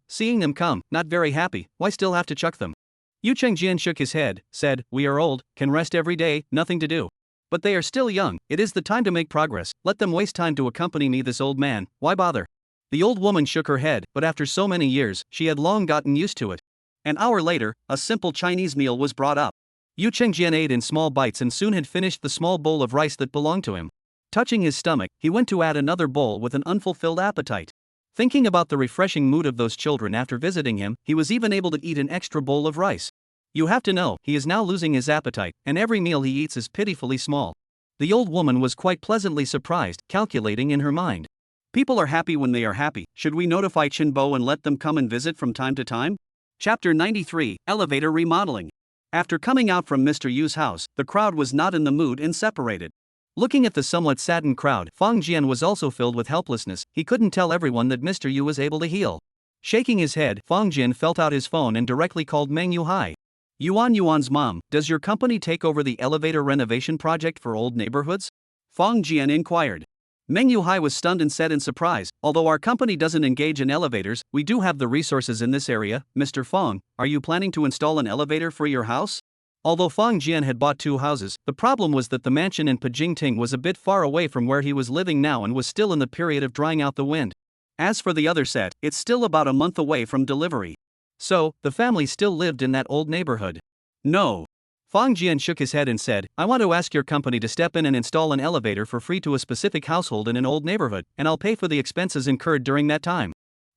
seeing them come, not very happy, why still have to chuck them?" Yu Chengjian shook his head, said, "We are old, can rest every day, nothing to do. But they are still young, it is the time to make progress, let them waste time to accompany me, this old man, why bother?" The old woman shook her head, but after so many years, she had long gotten used to it. An hour later, a simple Chinese meal was brought up. Yu Chengjian ate in small bites and soon had finished the small bowl of rice that belonged to him. Touching his stomach, he went to add another bowl with an unfulfilled appetite. Thinking about the refreshing mood of those children after visiting him, he was even able to eat an extra bowl of rice. You have to know, he is now losing his appetite, and every meal he eats is pitifully small. The old woman was quite pleasantly surprised, calculating in her mind. People are happy when they are happy, should we notify Chinbo and let them come and visit from time to time? Chapter 93, Elevator Remodeling. After coming out from Mr. Yu's house, the crowd was not in the mood and separated. Looking at the somewhat saddened crowd, Fong Jian was also filled with helplessness, he couldn't tell everyone that Mr. Yu was able to heal. Shaking his head, Fong Jian felt out his phone and directly called Meng Yu. "Hi. Yuan's mom, does your company take over the elevator renovation project for old neighborhoods?" Fong Jian inquired. Meng Yu was stunned and said in surprise, "Although our company doesn't engage in elevators, we do have the resources in this area. Mr. Fong, are you planning to install an elevator for your house?" Although Fong Jian had bought 2 houses, the problem was that the mansion in Pajingting was a bit far away from where he was living now and was still in the period of drying out the wind. As for the other set, it's still about a month away from delivery. So, the family still lived in that old neighborhood. No. Fong Jian shook his head and said, "I want to ask your company to step in and install an elevator for free to a specific household in an old neighborhood, and I'll pay for the expenses incurred during that time."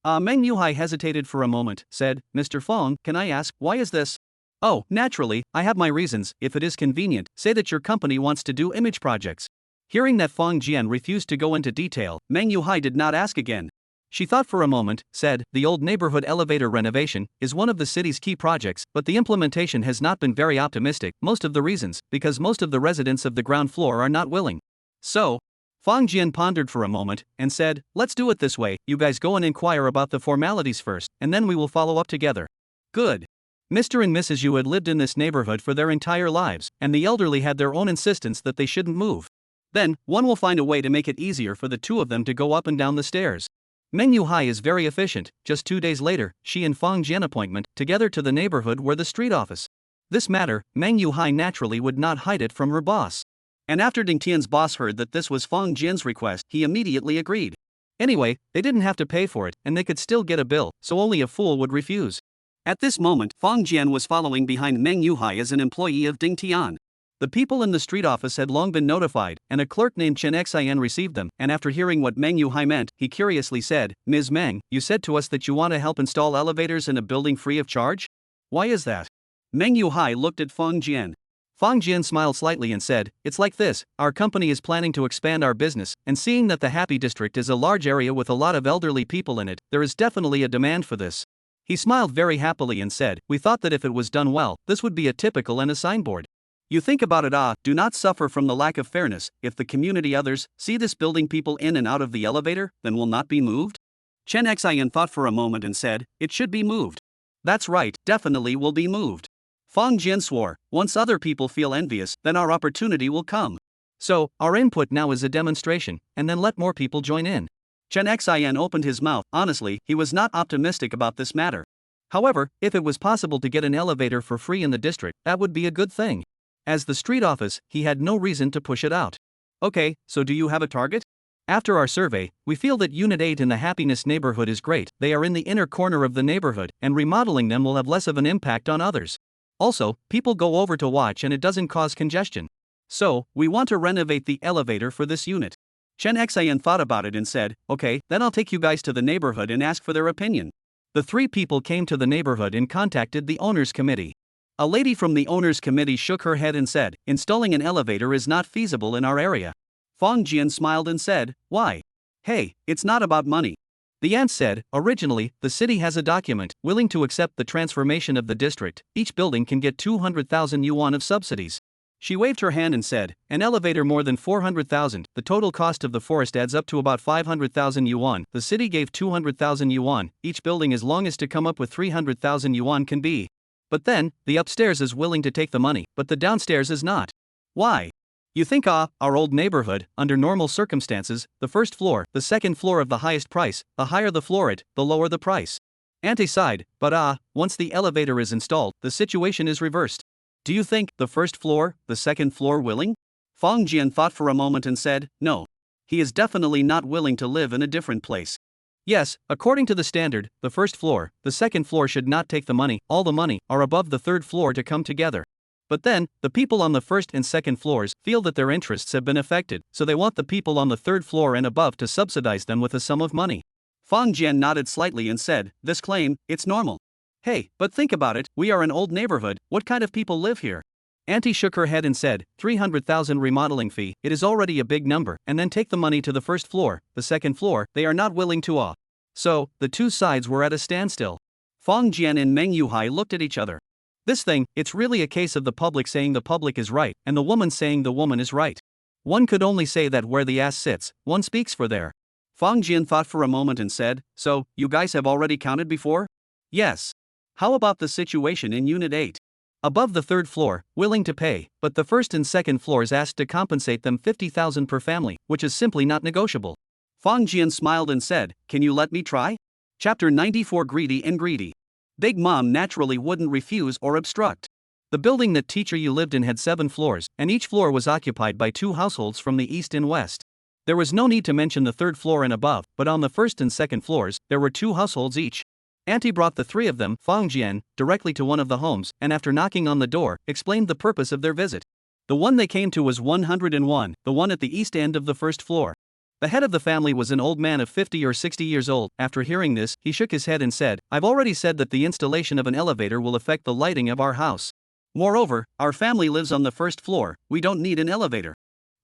Meng Yu hesitated for a moment, said, "Mr. Fong, can I ask, why is this?" "Oh, naturally, I have my reasons, if it is convenient, say that your company wants to do image projects." Hearing that Fong Jian refused to go into detail, Meng Yu did not ask again. She thought for a moment, said, "The old neighborhood elevator renovation is one of the city's key projects, but the implementation has not been very optimistic, most of the reasons, because most of the residents of the ground floor are not willing." So, Fang Jian pondered for a moment and said, let's do it this way, you guys go and inquire about the formalities first, and then we will follow up together. Good. Mr. and Mrs. Yu had lived in this neighborhood for their entire lives, and the elderly had their own insistence that they shouldn't move. Then, one will find a way to make it easier for the two of them to go up and down the stairs. Meng Yuhai is very efficient. Just 2 days later, she and Fang Jian appointment together to the neighborhood where the street office. This matter, Meng Yuhai naturally would not hide it from her boss. And after Ding Tian's boss heard that this was Fang Jian's request, he immediately agreed. Anyway, they didn't have to pay for it, and they could still get a bill, so only a fool would refuse. At this moment, Fang Jian was following behind Meng Yuhai as an employee of Ding Tian. The people in the street office had long been notified, and a clerk named Chen Xian received them, and after hearing what Meng Yuhai meant, he curiously said, Ms. Meng, you said to us that you want to help install elevators in a building free of charge? Why is that? Meng Yuhai looked at Fang Jian. Fang Jian smiled slightly and said, it's like this, our company is planning to expand our business, and seeing that the Happy District is a large area with a lot of elderly people in it, there is definitely a demand for this. He smiled very happily and said, we thought that if it was done well, this would be a typical and a signboard. You think about it, do not suffer from the lack of fairness. If the community others see this building people in and out of the elevator, then will not be moved? Chen Xian thought for a moment and said, it should be moved. That's right, definitely will be moved. Fang Jian swore, once other people feel envious, then our opportunity will come. So, our input now is a demonstration, and then let more people join in. Chen Xian opened his mouth. Honestly, he was not optimistic about this matter. However, if it was possible to get an elevator for free in the district, that would be a good thing. As the street office, he had no reason to push it out. Okay, so do you have a target? After our survey, we feel that Unit 8 in the Happiness neighborhood is great. They are in the inner corner of the neighborhood, and remodeling them will have less of an impact on others. Also, people go over to watch and it doesn't cause congestion. So, we want to renovate the elevator for this unit. Chen Xian thought about it and said, okay, then I'll take you guys to the neighborhood and ask for their opinion. The 3 people came to the neighborhood and contacted the owners' committee. A lady from the owners' committee shook her head and said, installing an elevator is not feasible in our area. Fang Jian smiled and said, why? Hey, it's not about money. The aunt said, originally, the city has a document willing to accept the transformation of the district. Each building can get 200,000 yuan of subsidies. She waved her hand and said, an elevator more than 400,000. The total cost of the forest adds up to about 500,000 yuan. The city gave 200,000 yuan. Each building as long as to come up with 300,000 yuan can be. But then, the upstairs is willing to take the money, but the downstairs is not. Why? You think, our old neighborhood, under normal circumstances, the first floor, the second floor of the highest price, the higher the floor the lower the price. Auntie sighed, but once the elevator is installed, the situation is reversed. Do you think the first floor, the second floor willing? Fang Jian thought for a moment and said, no. He is definitely not willing to live in a different place. Yes, according to the standard, the first floor, the second floor should not take the money, all the money, are above the third floor to come together. But then, the people on the first and second floors feel that their interests have been affected, so they want the people on the third floor and above to subsidize them with a sum of money. Fang Jian nodded slightly and said, this claim, it's normal. Hey, but think about it, we are an old neighborhood, what kind of people live here? Auntie shook her head and said, 300,000 remodeling fee, it is already a big number, and then take the money to the first floor, the second floor, they are not willing to So, the two sides were at a standstill. Fang Jian and Meng Yuhai looked at each other. This thing, it's really a case of the public saying the public is right, and the woman saying the woman is right. One could only say that where the ass sits, one speaks for there. Fang Jian thought for a moment and said, so, you guys have already counted before? Yes. How about the situation in Unit 8? Above the third floor, willing to pay, but the first and second floors asked to compensate them 50,000 per family, which is simply not negotiable. Fang Jian smiled and said, can you let me try? Chapter 94 Greedy and Greedy. Big Mom naturally wouldn't refuse or obstruct. The building that Teacher Yu lived in had 7 floors, and each floor was occupied by 2 households from the east and west. There was no need to mention the third floor and above, but on the first and second floors, there were 2 households each. Auntie brought the 3 of them, Fang Jian, directly to one of the homes, and after knocking on the door, explained the purpose of their visit. The one they came to was 101, the one at the east end of the first floor. The head of the family was an old man of 50 or 60 years old. After hearing this, he shook his head and said, I've already said that the installation of an elevator will affect the lighting of our house. Moreover, our family lives on the first floor, we don't need an elevator.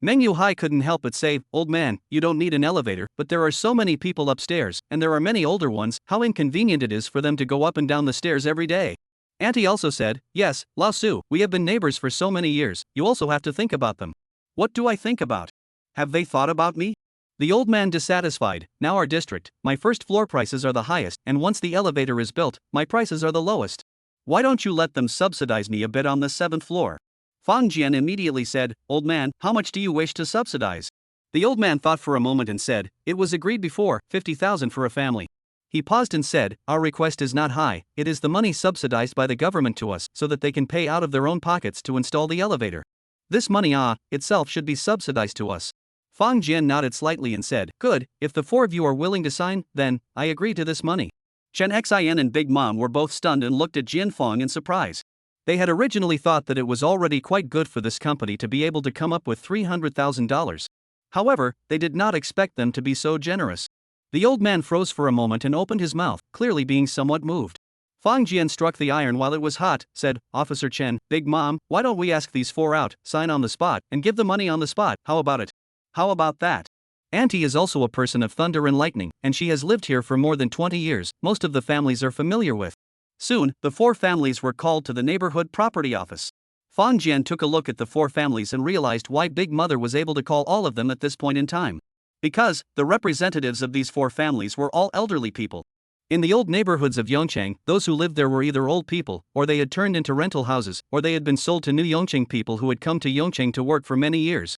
Meng Yuhai couldn't help but say, old man, you don't need an elevator, but there are so many people upstairs, and there are many older ones, how inconvenient it is for them to go up and down the stairs every day. Auntie also said, yes, Lao Su, we have been neighbors for so many years, you also have to think about them. What do I think about? Have they thought about me? The old man dissatisfied. Now our district, my first floor prices are the highest, and once the elevator is built, my prices are the lowest. Why don't you let them subsidize me a bit on the 7th floor? Fang Jian immediately said, Old man, how much do you wish to subsidize? The old man thought for a moment and said, It was agreed before, 50,000 for a family. He paused and said, Our request is not high, it is the money subsidized by the government to us so that they can pay out of their own pockets to install the elevator. This money itself should be subsidized to us. Fang Jian nodded slightly and said, Good, if the 4 of you are willing to sign, then, I agree to this money. Chen Xin and Big Mom were both stunned and looked at Jian Feng in surprise. They had originally thought that it was already quite good for this company to be able to come up with $300,000. However, they did not expect them to be so generous. The old man froze for a moment and opened his mouth, clearly being somewhat moved. Fang Jian struck the iron while it was hot, said, Officer Chen, Big Mom, why don't we ask these 4 out, sign on the spot, and give the money on the spot, how about it? How about that? Auntie is also a person of thunder and lightning, and she has lived here for more than 20 years, most of the families are familiar with. Soon, the 4 families were called to the neighborhood property office. Fang Jian took a look at the 4 families and realized why Big Mother was able to call all of them at this point in time. Because, the representatives of these 4 families were all elderly people. In the old neighborhoods of Yongcheng, those who lived there were either old people, or they had turned into rental houses, or they had been sold to new Yongcheng people who had come to Yongcheng to work for many years.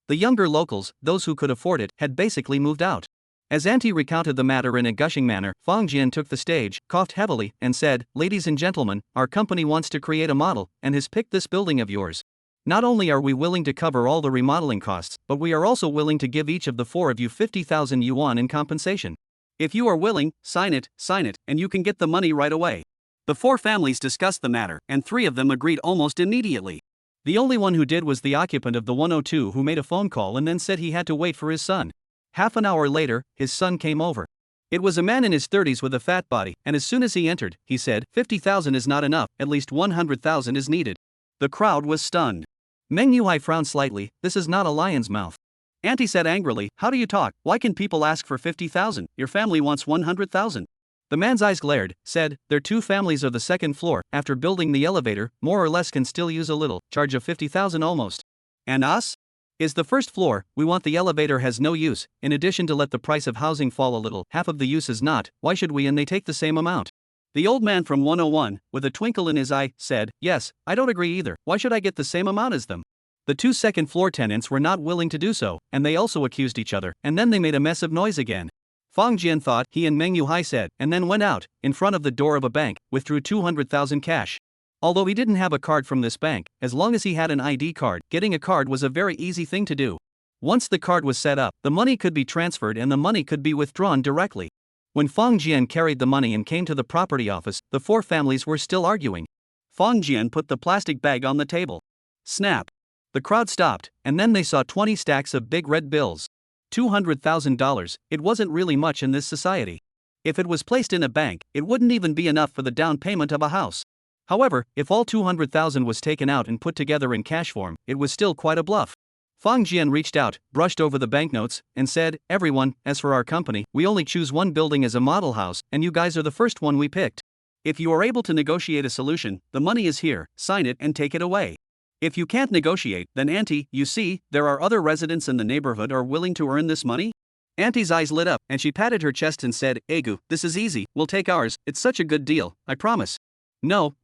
The younger locals, those who could afford it, had basically moved out. As Auntie recounted the matter in a gushing manner, Fang Jian took the stage, coughed heavily, and said, Ladies and gentlemen, our company wants to create a model, and has picked this building of yours. Not only are we willing to cover all the remodeling costs, but we are also willing to give each of the 4 of you 50,000 yuan in compensation. If you are willing, sign it, and you can get the money right away. The 4 families discussed the matter, and 3 of them agreed almost immediately. The only one who did was the occupant of the 102 who made a phone call and then said he had to wait for his son. Half an hour later, his son came over. It was a man in his 30s with a fat body, and as soon as he entered, he said, 50,000 is not enough, at least 100,000 is needed. The crowd was stunned. Meng Yuhai frowned slightly, this is not a lion's mouth. Auntie said angrily, How do you talk? Why can people ask for 50,000? Your family wants 100,000. The man's eyes glared, said, Their 2 families are the 2nd floor, after building the elevator, more or less can still use a little, charge of 50,000 almost. And us? Is the 1st floor, we want the elevator has no use, in addition to let the price of housing fall a little, half of the use is not, why should we and they take the same amount? The old man from 101, with a twinkle in his eye, said, Yes, I don't agree either, why should I get the same amount as them? The 2 2nd floor tenants were not willing to do so, and they also accused each other, and then they made a mess of noise again. Fang Jian thought, he and Meng Yuhai said, and then went out, in front of the door of a bank, withdrew 200,000 cash. Although he didn't have a card from this bank, as long as he had an ID card, getting a card was a very easy thing to do. Once the card was set up, the money could be transferred and the money could be withdrawn directly. When Fang Jian carried the money and came to the property office, the 4 families were still arguing. Fang Jian put the plastic bag on the table. Snap! The crowd stopped, and then they saw 20 stacks of big red bills. $200,000, it wasn't really much in this society. If it was placed in a bank, it wouldn't even be enough for the down payment of a house. However, if all 200,000 was taken out and put together in cash form, it was still quite a bluff. Fang Jian reached out, brushed over the banknotes, and said, Everyone, as for our company, we only choose one building as a model house, and you guys are the first one we picked. If you are able to negotiate a solution, the money is here, sign it and take it away. If you can't negotiate, then Auntie, you see, there are other residents in the neighborhood are willing to earn this money? Auntie's eyes lit up, and she patted her chest and said, Egu, this is easy, we'll take ours, it's such a good deal, I promise. No,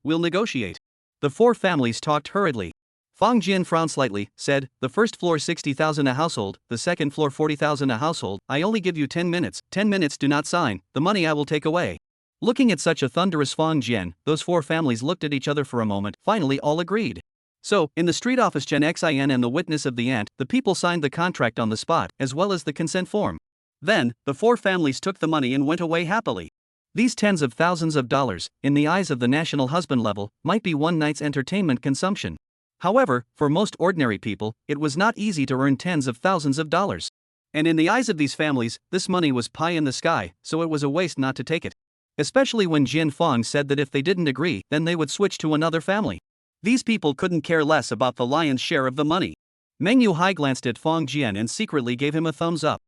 we'll negotiate. The 4 families talked hurriedly. Fang Jian frowned slightly, said, The 1st floor 60,000 a household, the 2nd floor 40,000 a household, I only give you 10 minutes, 10 minutes do not sign, the money I will take away. Looking at such a thunderous Fang Jian, those 4 families looked at each other for a moment, finally all agreed. So, in the street office Chen Xin and the witness of the aunt, the people signed the contract on the spot, as well as the consent form. Then, the 4 families took the money and went away happily. These tens of thousands of dollars, in the eyes of the national husband level, might be one night's entertainment consumption. However, for most ordinary people, it was not easy to earn tens of thousands of dollars. And in the eyes of these families, this money was pie in the sky, so it was a waste not to take it. Especially when Jian Fang said that if they didn't agree, then they would switch to another family. These people couldn't care less about the lion's share of the money. Meng Yuhai glanced at Fang Jian and secretly gave him a thumbs up.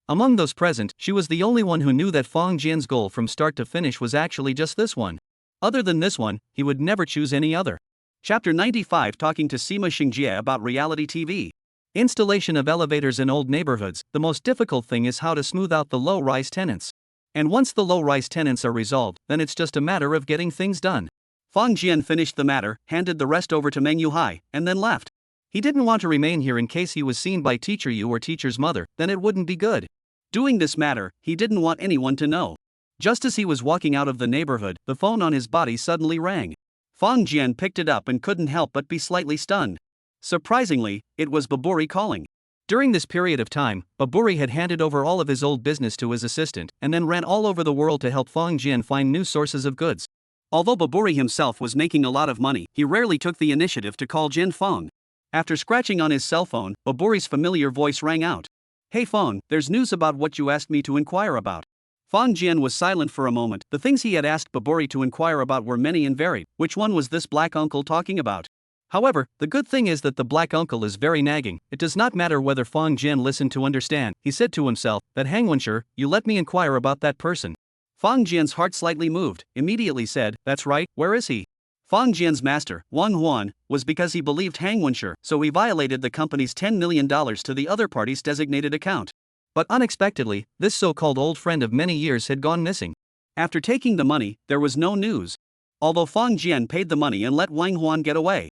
Among those present, she was the only one who knew that Fang Jian's goal from start to finish was actually just this one. Other than this one, he would never choose any other. Chapter 95 Talking to Sima Xingjie about reality TV. Installation of elevators in old neighborhoods. The most difficult thing is how to smooth out the low-rise tenants. And once the low-rise tenants are resolved, then it's just a matter of getting things done. Fang Jian finished the matter, handed the rest over to Meng Yuhai, and then left. He didn't want to remain here in case he was seen by Teacher Yu or Teacher's mother, then it wouldn't be good. Doing this matter, he didn't want anyone to know. Just as he was walking out of the neighborhood, the phone on his body suddenly rang. Fang Jian picked it up and couldn't help but be slightly stunned. Surprisingly, it was Baburi calling. During this period of time, Baburi had handed over all of his old business to his assistant and then ran all over the world to help Fang Jian find new sources of goods. Although Baburi himself was making a lot of money, he rarely took the initiative to call Jin Feng. After scratching on his cell phone, Baburi's familiar voice rang out. "Hey Feng, there's news about what you asked me to inquire about." Fang Jian was silent for a moment. The things he had asked Baburi to inquire about were many and varied. Which one was this black uncle talking about? However, the good thing is that the black uncle is very nagging. It does not matter whether Fang Jian listened to understand. He said to himself, "That Hangwensher, you let me inquire about that person." Fang Jian's heart slightly moved, immediately said, "That's right, where is he?" Fang Jian's master, Wang Huan, was because he believed Hangwensher, so he violated the company's $10 million to the other party's designated account. But unexpectedly, this so-called old friend of many years had gone missing. After taking the money, there was no news. Although Fang Jian paid the money and let Wang Huan get away.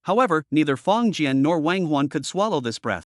However, neither Fang Jian nor Wang Huan could swallow this breath.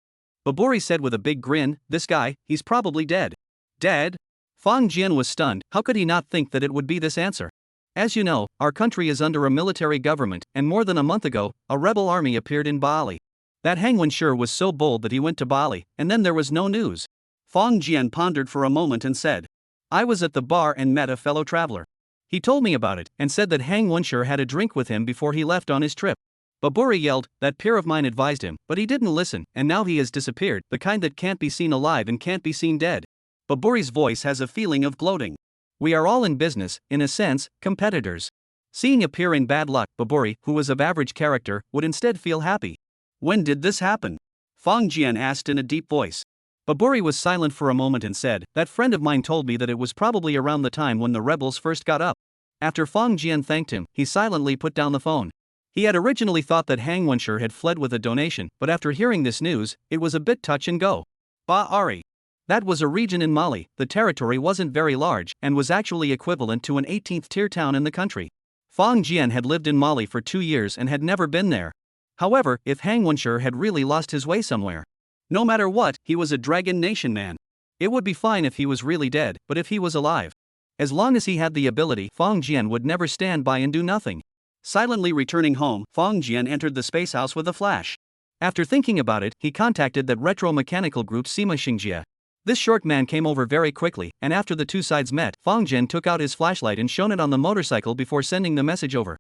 Baburi said with a big grin, "This guy, he's probably dead." Dead? Fang Jian was stunned. How could he not think that it would be this answer? As you know, our country is under a military government, and more than a month ago, a rebel army appeared in Bali. That Hangwensher was so bold that he went to Bali, and then there was no news. Fang Jian pondered for a moment and said, "I was at the bar and met a fellow traveler. He told me about it, and said that Hangwensher had a drink with him before he left on his trip." Baburi yelled, "That peer of mine advised him, but he didn't listen, and now he has disappeared, the kind that can't be seen alive and can't be seen dead." Baburi's voice has a feeling of gloating. "We are all in business, in a sense, competitors." Seeing a peer in bad luck, Baburi, who was of average character, would instead feel happy. "When did this happen?" Fang Jian asked in a deep voice. Baburi was silent for a moment and said, "That friend of mine told me that it was probably around the time when the rebels first got up." After Fang Jian thanked him, he silently put down the phone. He had originally thought that Hangwensher had fled with a donation, but after hearing this news, it was a bit touch and go. Ba'ari. That was a region in Mali. The territory wasn't very large and was actually equivalent to an 18th tier town in the country. Fang Jian had lived in Mali for 2 years and had never been there. However, if Hangwensher had really lost his way somewhere, no matter what, he was a Dragon Nation man. It would be fine if he was really dead, but if he was alive, as long as he had the ability, Fang Jian would never stand by and do nothing. Silently returning home, Fang Jian entered the space house with a flash. After thinking about it, he contacted that retro-mechanical group Sima Xingjie. This short man came over very quickly, and after the two sides met, Fang Jian took out his flashlight and shone it on the motorcycle before sending the message over.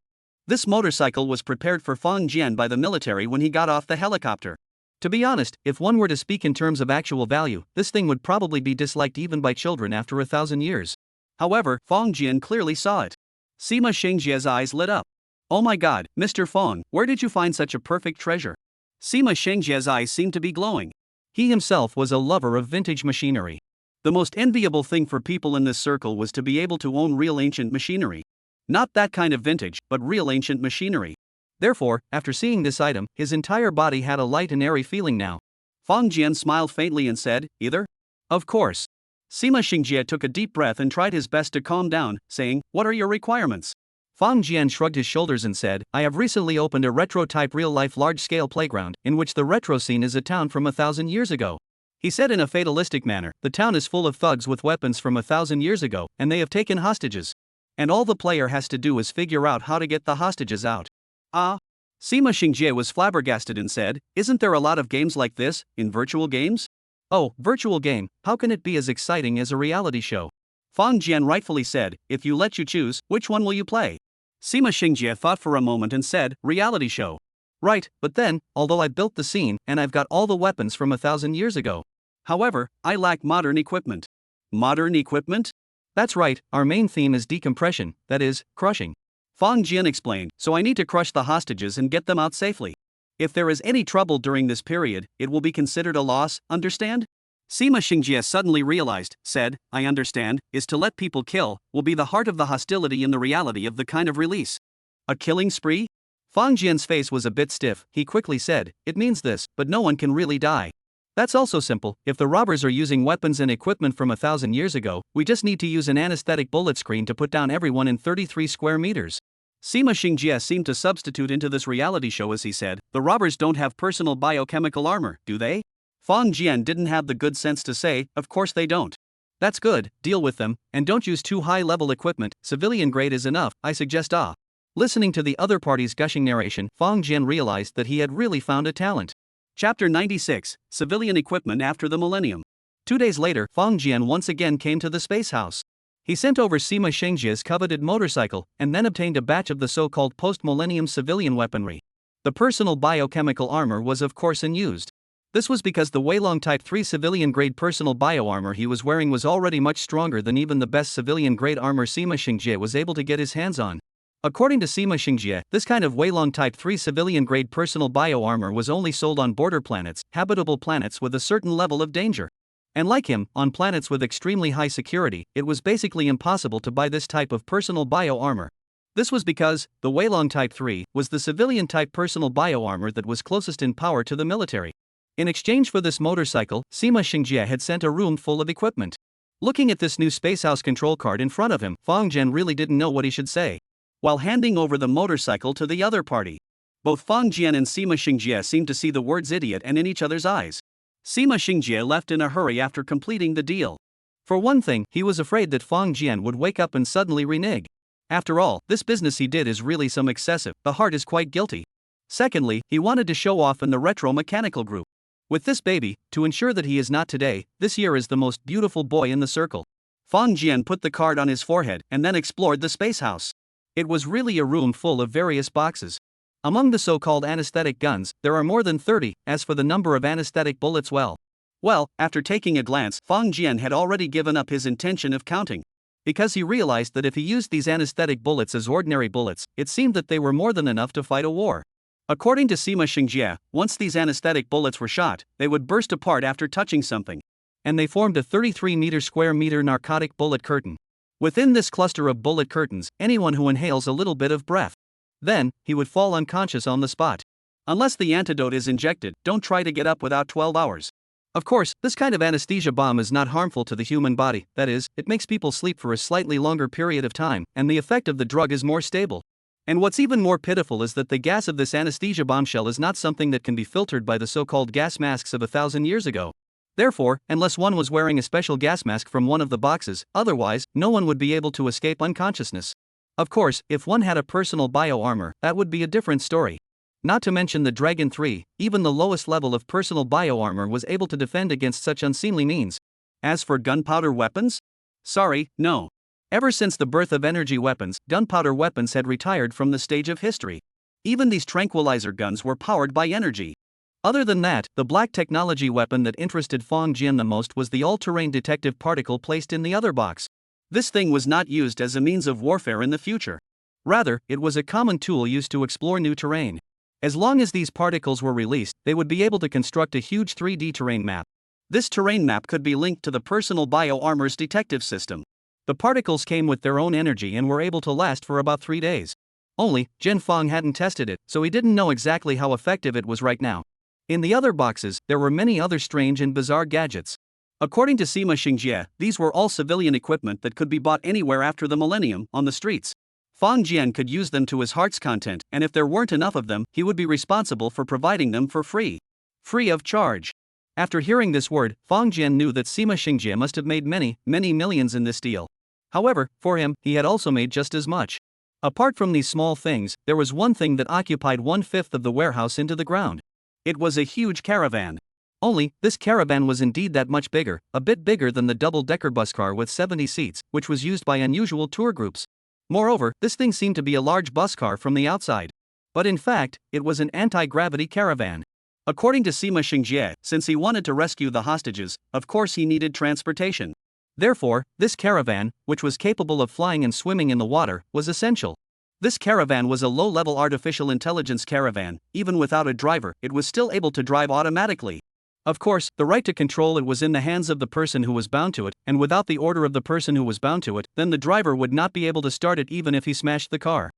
This motorcycle was prepared for Fang Jian by the military when he got off the helicopter. To be honest, if one were to speak in terms of actual value, this thing would probably be disliked even by children after 1,000 years. However, Fang Jian clearly saw it. Sima Xingjie's eyes lit up. "Oh my god, Mr. Feng, where did you find such a perfect treasure?" Sima Xingjie's eyes seemed to be glowing. He himself was a lover of vintage machinery. The most enviable thing for people in this circle was to be able to own real ancient machinery. Not that kind of vintage, but real ancient machinery. Therefore, after seeing this item, his entire body had a light and airy feeling now. Fang Jian smiled faintly and said, "Either?" "Of course." Sima Xingjie took a deep breath and tried his best to calm down, saying, "What are your requirements?" Fang Jian shrugged his shoulders and said, "I have recently opened a retro-type real-life large-scale playground, in which the retro scene is a town from 1,000 years ago." He said in a fatalistic manner, "The town is full of thugs with weapons from 1,000 years ago, and they have taken hostages. And all the player has to do is figure out how to get the hostages out." Ah. Sima Xingjie was flabbergasted and said, "Isn't there a lot of games like this, in virtual games?" "Oh, virtual game, how can it be as exciting as a reality show?" Fang Jian rightfully said, "If you let you choose, which one will you play?" Sima Xingjie thought for a moment and said, "Reality show." "Right, but then, although I built the scene, and I've got all the weapons from 1,000 years ago. However, I lack modern equipment." Modern equipment? That's right, our main theme is decompression, that is, crushing. Fang Jian explained, "So I need to crush the hostages and get them out safely. If there is any trouble during this period, it will be considered a loss, understand?" Sima Xingjie suddenly realized, said, "I understand, is to let people kill, will be the heart of the hostility in the reality of the kind of release." A killing spree? Fang Jian's face was a bit stiff. He quickly said, "It means this, but no one can really die." That's also simple. If the robbers are using weapons and equipment from 1,000 years ago, we just need to use an anesthetic bullet screen to put down everyone in 33 square meters. Sima Xingjie seemed to substitute into this reality show as he said, "The robbers don't have personal biochemical armor, do they?" Fang Jian didn't have the good sense to say, "Of course they don't." "That's good, deal with them, and don't use too high-level equipment, civilian grade is enough, I suggest." Listening to the other party's gushing narration, Fang Jian realized that he had really found a talent. Chapter 96, Civilian Equipment After the Millennium. 2 days later, Fang Jian once again came to the space house. He sent over Sima Xingjie's coveted motorcycle, and then obtained a batch of the so-called post-millennium civilian weaponry. The personal biochemical armor was of course unused. This was because the Weilong Type 3 civilian-grade personal bioarmor he was wearing was already much stronger than even the best civilian-grade armor Sima Xingjie was able to get his hands on. According to Sima Xingjie, this kind of Weilong Type 3 civilian-grade personal bioarmor was only sold on border planets, habitable planets with a certain level of danger. And like him, on planets with extremely high security, it was basically impossible to buy this type of personal bioarmor. This was because the Weilong Type 3 was the civilian-type personal bioarmor that was closest in power to the military. In exchange for this motorcycle, Sima Xingjie had sent a room full of equipment. Looking at this new spacehouse control card in front of him, Fang Jian really didn't know what he should say. While handing over the motorcycle to the other party, both Fang Jian and Sima Xingjie seemed to see the words idiot and in each other's eyes. Sima Xingjie left in a hurry after completing the deal. For one thing, he was afraid that Fang Jian would wake up and suddenly renege. After all, this business he did is really some excessive, the heart is quite guilty. Secondly, he wanted to show off in the retro mechanical group. With this baby, to ensure that he is not today, this year is the most beautiful boy in the circle. Fang Jian put the card on his forehead and then explored the space house. It was really a room full of various boxes. Among the so-called anesthetic guns, there are more than 30, as for the number of anesthetic bullets well, after taking a glance, Fang Jian had already given up his intention of counting. Because he realized that if he used these anesthetic bullets as ordinary bullets, it seemed that they were more than enough to fight a war. According to Sima Xingjie, once these anesthetic bullets were shot, they would burst apart after touching something. And they formed a 33 square meter narcotic bullet curtain. Within this cluster of bullet curtains, anyone who inhales a little bit of breath, then, he would fall unconscious on the spot. Unless the antidote is injected, don't try to get up without 12 hours. Of course, this kind of anesthesia bomb is not harmful to the human body, that is, it makes people sleep for a slightly longer period of time, and the effect of the drug is more stable. And what's even more pitiful is that the gas of this anesthesia bombshell is not something that can be filtered by the so-called gas masks of 1,000 years ago. Therefore, unless one was wearing a special gas mask from one of the boxes, otherwise, no one would be able to escape unconsciousness. Of course, if one had a personal bioarmor, that would be a different story. Not to mention the Dragon 3, even the lowest level of personal bioarmor was able to defend against such unseemly means. As for gunpowder weapons? Sorry, no. Ever since the birth of energy weapons, gunpowder weapons had retired from the stage of history. Even these tranquilizer guns were powered by energy. Other than that, the black technology weapon that interested Fang Jian the most was the all-terrain detective particle placed in the other box. This thing was not used as a means of warfare in the future. Rather, it was a common tool used to explore new terrain. As long as these particles were released, they would be able to construct a huge 3D terrain map. This terrain map could be linked to the personal bioarmor's detective system. The particles came with their own energy and were able to last for about 3 days. Only, Jin Fang hadn't tested it, so he didn't know exactly how effective it was right now. In the other boxes, there were many other strange and bizarre gadgets. According to Sima Xingjie, these were all civilian equipment that could be bought anywhere after the millennium, on the streets. Fang Jian could use them to his heart's content, and if there weren't enough of them, he would be responsible for providing them for free. Free of charge. After hearing this word, Fang Jian knew that Sima Xingjie must have made many millions in this deal. However, for him, he had also made just as much. Apart from these small things, there was one thing that occupied 1/5 of the warehouse into the ground. It was a huge caravan. Only, this caravan was indeed that much bigger, a bit bigger than the double-decker bus car with 70 seats, which was used by unusual tour groups. Moreover, this thing seemed to be a large bus car from the outside. But in fact, it was an anti-gravity caravan. According to Sima Xingjie, since he wanted to rescue the hostages, of course he needed transportation. Therefore, this caravan, which was capable of flying and swimming in the water, was essential. This caravan was a low-level artificial intelligence caravan. Even without a driver, it was still able to drive automatically. Of course, the right to control it was in the hands of the person who was bound to it, and without the order of the person who was bound to it, then the driver would not be able to start it even if he smashed the car.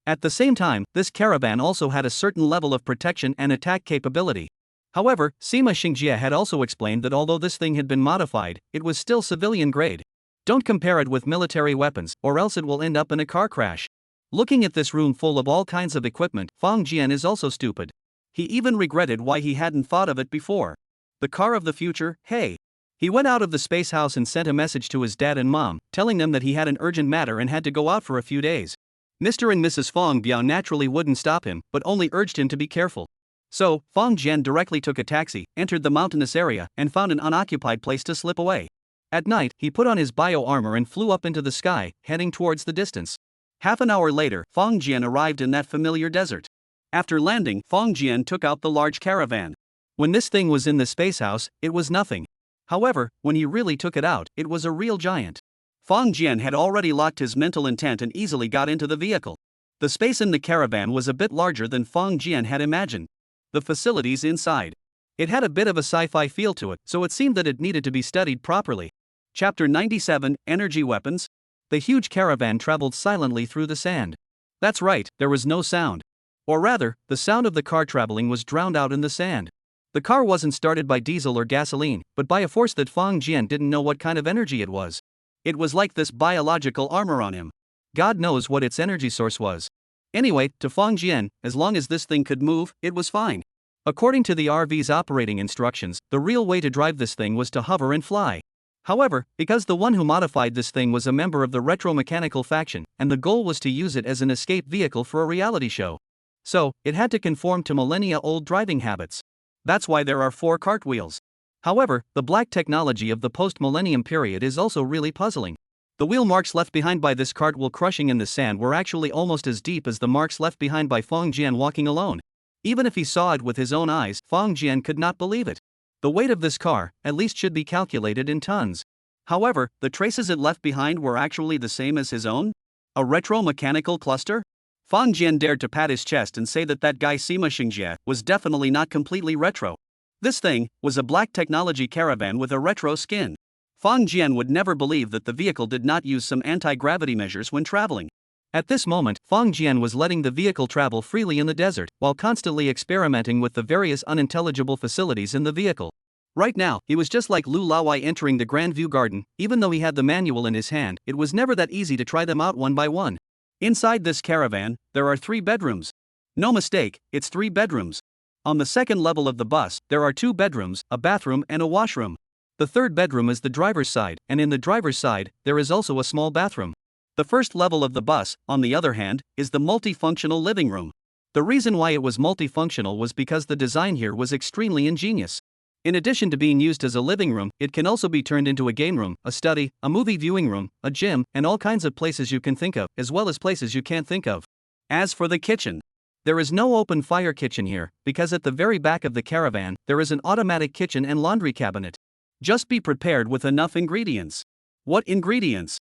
At the same time, this caravan also had a certain level of protection and attack capability. However, Sima Xingjie had also explained that although this thing had been modified, it was still civilian grade. Don't compare it with military weapons, or else it will end up in a car crash. Looking at this room full of all kinds of equipment, Fang Jian is also stupid. He even regretted why he hadn't thought of it before. The car of the future, hey. He went out of the space house and sent a message to his dad and mom, telling them that he had an urgent matter and had to go out for a few days. Mr. and Mrs. Fang Biao naturally wouldn't stop him, but only urged him to be careful. So, Fang Jian directly took a taxi, entered the mountainous area, and found an unoccupied place to slip away. At night, he put on his bio-armor and flew up into the sky, heading towards the distance. Half an hour later, Fang Jian arrived in that familiar desert. After landing, Fang Jian took out the large caravan. When this thing was in the space house, it was nothing. However, when he really took it out, it was a real giant. Fang Jian had already locked his mental intent and easily got into the vehicle. The space in the caravan was a bit larger than Fang Jian had imagined. The facilities inside. It had a bit of a sci-fi feel to it, so it seemed that it needed to be studied properly. Chapter 97, Energy Weapons. The huge caravan traveled silently through the sand. That's right, there was no sound. Or rather, the sound of the car traveling was drowned out in the sand. The car wasn't started by diesel or gasoline, but by a force that Fang Jian didn't know what kind of energy it was. It was like this biological armor on him. God knows what its energy source was. Anyway, to Fang Jian, as long as this thing could move, it was fine. According to the RV's operating instructions, the real way to drive this thing was to hover and fly. However, because the one who modified this thing was a member of the retro-mechanical faction, and the goal was to use it as an escape vehicle for a reality show. So, it had to conform to millennia-old driving habits. That's why there are 4 cartwheels. However, the black technology of the post-millennium period is also really puzzling. The wheel marks left behind by this cart while crushing in the sand were actually almost as deep as the marks left behind by Fang Jian walking alone. Even if he saw it with his own eyes, Fang Jian could not believe it. The weight of this car, at least, should be calculated in tons. However, the traces it left behind were actually the same as his own? A retro-mechanical cluster? Fang Jian dared to pat his chest and say that guy Sima Xingjie was definitely not completely retro. This thing was a black technology caravan with a retro skin. Fang Jian would never believe that the vehicle did not use some anti-gravity measures when traveling. At this moment, Fang Jian was letting the vehicle travel freely in the desert, while constantly experimenting with the various unintelligible facilities in the vehicle. Right now, he was just like Lu Laowai entering the Grand View Garden. Even though he had the manual in his hand, it was never that easy to try them out one by one. Inside this caravan, there are 3 bedrooms. No mistake, it's 3 bedrooms. On the second level of the bus, there are 2 bedrooms, a bathroom and a washroom. The third bedroom is the driver's side, and in the driver's side, there is also a small bathroom. The first level of the bus, on the other hand, is the multifunctional living room. The reason why it was multifunctional was because the design here was extremely ingenious. In addition to being used as a living room, it can also be turned into a game room, a study, a movie viewing room, a gym, and all kinds of places you can think of, as well as places you can't think of. As for the kitchen, there is no open fire kitchen here, because at the very back of the caravan, there is an automatic kitchen and laundry cabinet. Just be prepared with enough ingredients. What ingredients?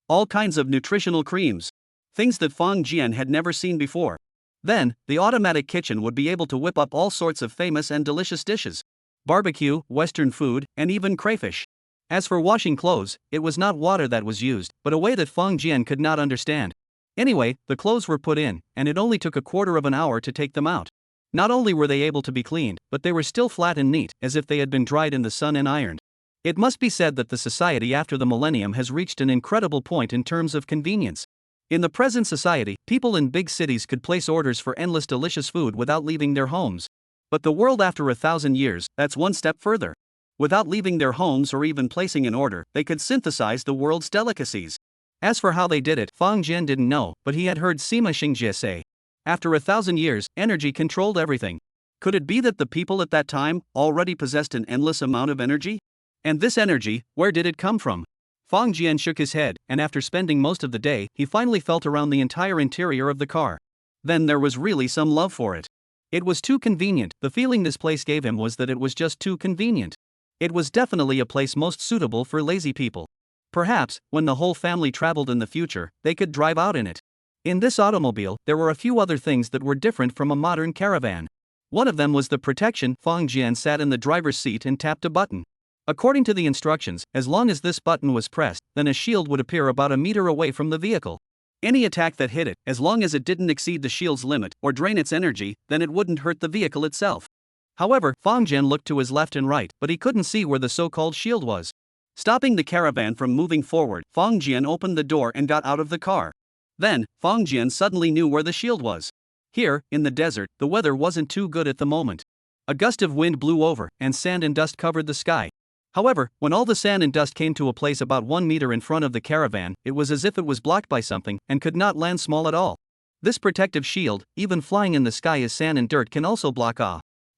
All kinds of nutritional creams. Things that Fang Jian had never seen before. Then, the automatic kitchen would be able to whip up all sorts of famous and delicious dishes. Barbecue, Western food, and even crayfish. As for washing clothes, it was not water that was used, but a way that Fang Jian could not understand. Anyway, the clothes were put in, and it only took a quarter of an hour to take them out. Not only were they able to be cleaned, but they were still flat and neat, as if they had been dried in the sun and ironed. It must be said that the society after the millennium has reached an incredible point in terms of convenience. In the present society, people in big cities could place orders for endless delicious food without leaving their homes. But the world after 1,000 years, that's one step further. Without leaving their homes or even placing an order, they could synthesize the world's delicacies. As for how they did it, Fang Jian didn't know, but he had heard Sima Xingjie say. After 1,000 years, energy controlled everything. Could it be that the people at that time already possessed an endless amount of energy? And this energy, where did it come from? Fang Jian shook his head, and after spending most of the day, he finally felt around the entire interior of the car. Then there was really some love for it. It was too convenient. The feeling this place gave him was that it was just too convenient. It was definitely a place most suitable for lazy people. Perhaps, when the whole family traveled in the future, they could drive out in it. In this automobile, there were a few other things that were different from a modern caravan. One of them was the protection. Fang Jian sat in the driver's seat and tapped a button. According to the instructions, as long as this button was pressed, then a shield would appear about a meter away from the vehicle. Any attack that hit it, as long as it didn't exceed the shield's limit or drain its energy, then it wouldn't hurt the vehicle itself. However, Fang Jian looked to his left and right, but he couldn't see where the so-called shield was. Stopping the caravan from moving forward, Fang Jian opened the door and got out of the car. Then, Fang Jian suddenly knew where the shield was. Here, in the desert, the weather wasn't too good at the moment. A gust of wind blew over, and sand and dust covered the sky. However, when all the sand and dust came to a place about 1 meter in front of the caravan, it was as if it was blocked by something and could not land small at all. This protective shield, even flying in the sky as sand and dirt can also block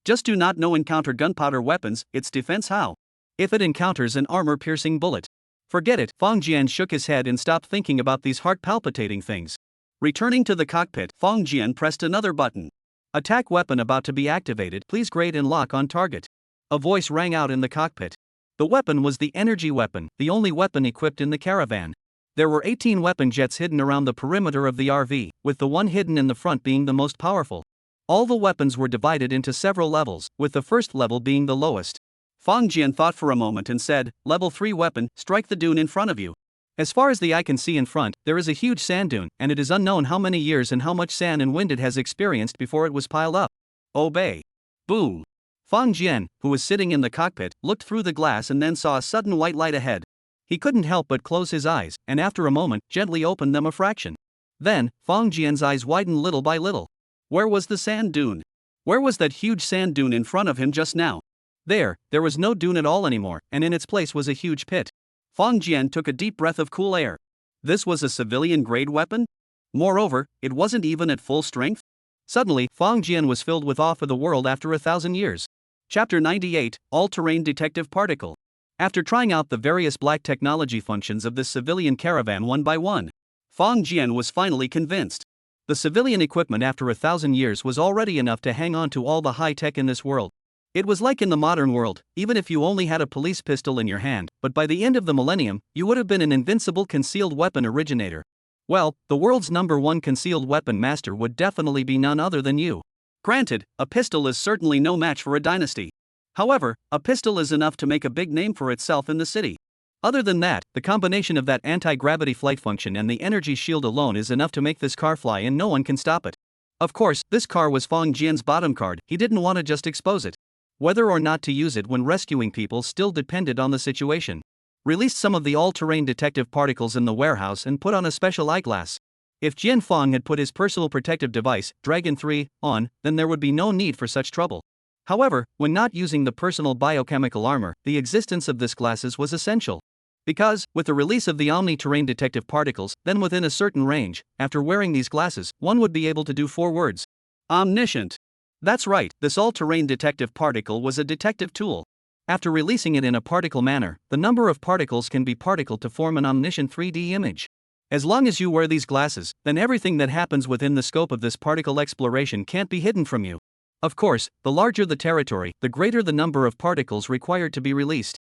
just do not know encounter gunpowder weapons, its defense how? If it encounters an armor-piercing bullet. Forget it. Fang Jian shook his head and stopped thinking about these heart-palpitating things. Returning to the cockpit, Fang Jian pressed another button. Attack weapon about to be activated, please grade and lock on target. A voice rang out in the cockpit. The weapon was the energy weapon, the only weapon equipped in the caravan. There were 18 weapon jets hidden around the perimeter of the RV, with the one hidden in the front being the most powerful. All the weapons were divided into several levels, with the first level being the lowest. Fang Jian thought for a moment and said, Level 3 weapon, strike the dune in front of you. As far as the eye can see in front, there is a huge sand dune, and it is unknown how many years and how much sand and wind it has experienced before it was piled up. Obey. Boom. Fang Jian, who was sitting in the cockpit, looked through the glass and then saw a sudden white light ahead. He couldn't help but close his eyes, and after a moment, gently opened them a fraction. Then, Fang Jian's eyes widened little by little. Where was the sand dune? Where was that huge sand dune in front of him just now? There was no dune at all anymore, and in its place was a huge pit. Fang Jian took a deep breath of cool air. This was a civilian-grade weapon? Moreover, it wasn't even at full strength? Suddenly, Fang Jian was filled with awe for the world after 1,000 years. Chapter 98, All-Terrain Detective Particle. After trying out the various black technology functions of this civilian caravan one by one, Fang Jian was finally convinced. The civilian equipment after 1,000 years was already enough to hang on to all the high-tech in this world. It was like in the modern world, even if you only had a police pistol in your hand, but by the end of the millennium, you would have been an invincible concealed weapon originator. Well, the world's #1 concealed weapon master would definitely be none other than you. Granted, a pistol is certainly no match for a dynasty. However, a pistol is enough to make a big name for itself in the city. Other than that, the combination of that anti-gravity flight function and the energy shield alone is enough to make this car fly and no one can stop it. Of course, this car was Fang Jian's bottom card, he didn't want to just expose it. Whether or not to use it when rescuing people still depended on the situation. Released some of the all-terrain detective particles in the warehouse and put on a special eyeglass. If Jian Fang had put his personal protective device, Dragon 3, on, then there would be no need for such trouble. However, when not using the personal biochemical armor, the existence of this glasses was essential. Because, with the release of the omni-terrain detective particles, then within a certain range, after wearing these glasses, one would be able to do 4 words. Omniscient. That's right, this all-terrain detective particle was a detective tool. After releasing it in a particle manner, the number of particles can be particled to form an omniscient 3D image. As long as you wear these glasses, then everything that happens within the scope of this particle exploration can't be hidden from you. Of course, the larger the territory, the greater the number of particles required to be released.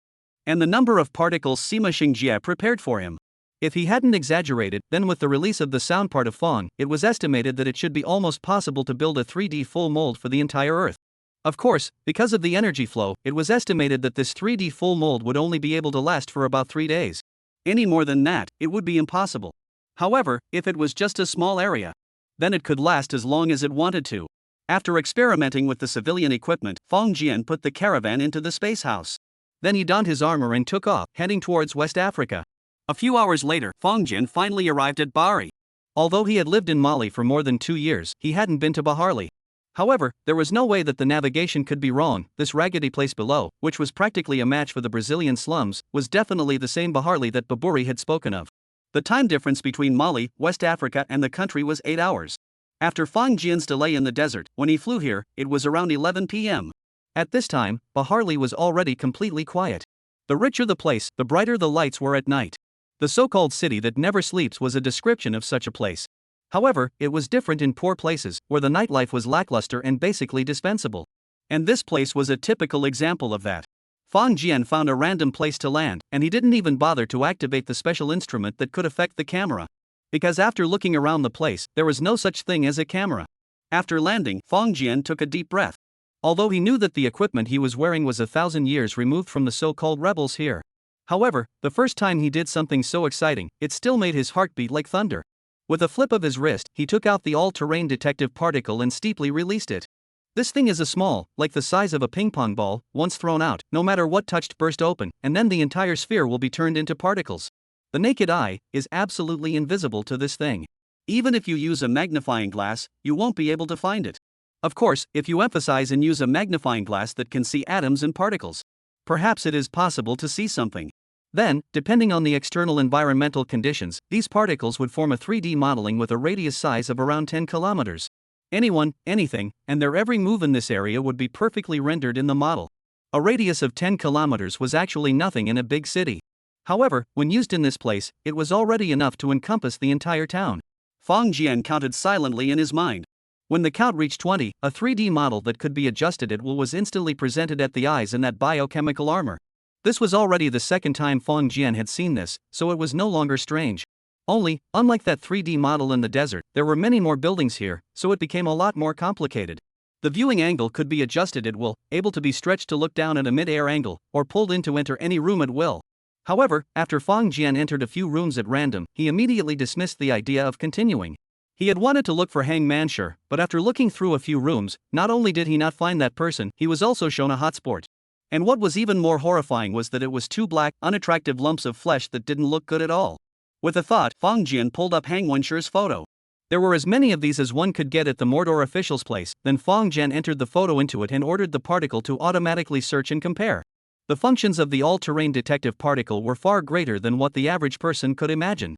And the number of particles Sima Xingjie prepared for him. If he hadn't exaggerated, then with the release of the sound part of Fang, it was estimated that it should be almost possible to build a 3D full mold for the entire Earth. Of course, because of the energy flow, it was estimated that this 3D full mold would only be able to last for about 3 days. Any more than that, it would be impossible. However, if it was just a small area, then it could last as long as it wanted to. After experimenting with the civilian equipment, Fang Jian put the caravan into the space house. Then he donned his armor and took off, heading towards West Africa. A few hours later, Fang Jian finally arrived at Bari. Although he had lived in Mali for more than 2 years, he hadn't been to Baharli. However, there was no way that the navigation could be wrong. This raggedy place below, which was practically a match for the Brazilian slums, was definitely the same Baharli that Baburi had spoken of. The time difference between Mali, West Africa and the country was 8 hours. After Fang Jian's delay in the desert, when he flew here, it was around 11 p.m. At this time, Baharli was already completely quiet. The richer the place, the brighter the lights were at night. The so-called city that never sleeps was a description of such a place. However, it was different in poor places, where the nightlife was lackluster and basically dispensable. And this place was a typical example of that. Fang Jian found a random place to land, and he didn't even bother to activate the special instrument that could affect the camera. Because after looking around the place, there was no such thing as a camera. After landing, Fang Jian took a deep breath. Although he knew that the equipment he was wearing was 1,000 years removed from the so-called rebels here. However, the first time he did something so exciting, it still made his heart beat like thunder. With a flip of his wrist, he took out the all-terrain detective particle and steeply released it. This thing is a small, like the size of a ping-pong ball, once thrown out, no matter what touched burst open, and then the entire sphere will be turned into particles. The naked eye is absolutely invisible to this thing. Even if you use a magnifying glass, you won't be able to find it. Of course, if you emphasize and use a magnifying glass that can see atoms and particles, perhaps it is possible to see something. Then, depending on the external environmental conditions, these particles would form a 3D modeling with a radius size of around 10 kilometers. Anyone, anything, and their every move in this area would be perfectly rendered in the model. A radius of 10 kilometers was actually nothing in a big city. However, when used in this place, it was already enough to encompass the entire town. Fang Jian counted silently in his mind. When the count reached 20, a 3D model that could be adjusted at will was instantly presented at the eyes in that biochemical armor. This was already the second time Fang Jian had seen this, so it was no longer strange. Only, unlike that 3D model in the desert, there were many more buildings here, so it became a lot more complicated. The viewing angle could be adjusted at will, able to be stretched to look down at a mid-air angle, or pulled in to enter any room at will. However, after Fang Jian entered a few rooms at random, he immediately dismissed the idea of continuing. He had wanted to look for Hang Manshur, but after looking through a few rooms, not only did he not find that person, he was also shown a hotspot. And what was even more horrifying was that it was two black, unattractive lumps of flesh that didn't look good at all. With a thought, Fang Jian pulled up Hang Wenshur's photo. There were as many of these as one could get at the Mordor official's place. Then Fang Jian entered the photo into it and ordered the particle to automatically search and compare. The functions of the all-terrain detective particle were far greater than what the average person could imagine.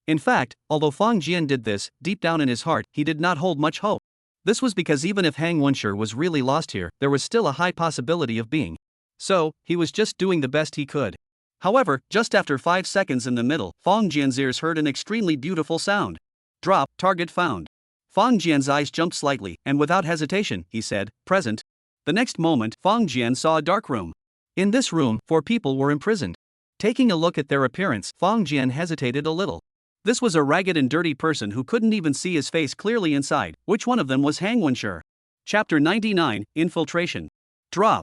In fact, although Fang Jian did this, deep down in his heart, he did not hold much hope. This was because even if Hang Wenshur was really lost here, there was still a high possibility of being. So, he was just doing the best he could. However, just after 5 seconds in the middle, Fang Jian's ears heard an extremely beautiful sound. Drop, target found. Fang Jian's eyes jumped slightly, and without hesitation, he said, present. The next moment, Fang Jian saw a dark room. In this room, 4 people were imprisoned. Taking a look at their appearance, Fang Jian hesitated a little. This was a ragged and dirty person who couldn't even see his face clearly inside. Which one of them was Hang Wenshur? Chapter 99, Infiltration. Drop.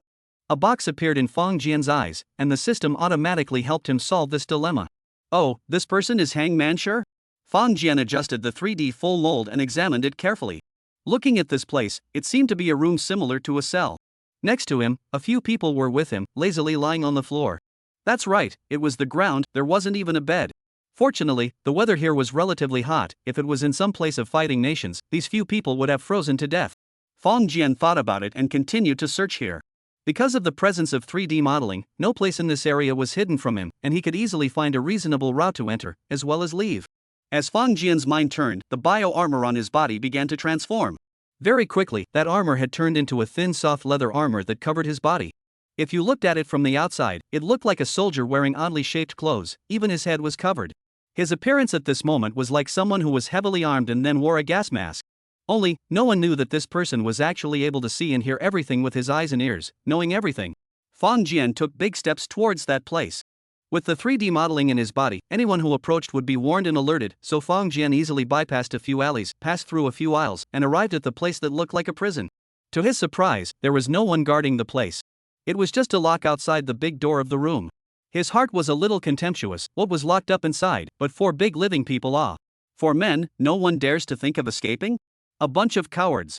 A box appeared in Fang Jian's eyes, and the system automatically helped him solve this dilemma. Oh, this person is Hang Manshur? Fang Jian adjusted the 3D full mold and examined it carefully. Looking at this place, it seemed to be a room similar to a cell. Next to him, a few people were with him, lazily lying on the floor. That's right, it was the ground, there wasn't even a bed. Fortunately, the weather here was relatively hot. If it was in some place of fighting nations, these few people would have frozen to death. Fang Jian thought about it and continued to search here. Because of the presence of 3D modeling, no place in this area was hidden from him, and he could easily find a reasonable route to enter, as well as leave. As Fang Jian's mind turned, the bio-armor on his body began to transform. Very quickly, that armor had turned into a thin soft leather armor that covered his body. If you looked at it from the outside, it looked like a soldier wearing oddly shaped clothes, even his head was covered. His appearance at this moment was like someone who was heavily armed and then wore a gas mask. Only, no one knew that this person was actually able to see and hear everything with his eyes and ears, knowing everything. Fang Jian took big steps towards that place. With the 3D modeling in his body, anyone who approached would be warned and alerted, so Fang Jian easily bypassed a few alleys, passed through a few aisles, and arrived at the place that looked like a prison. To his surprise, there was no one guarding the place. It was just a lock outside the big door of the room. His heart was a little contemptuous. What was locked up inside? But 4 big living people. For men, no one dares to think of escaping? A bunch of cowards.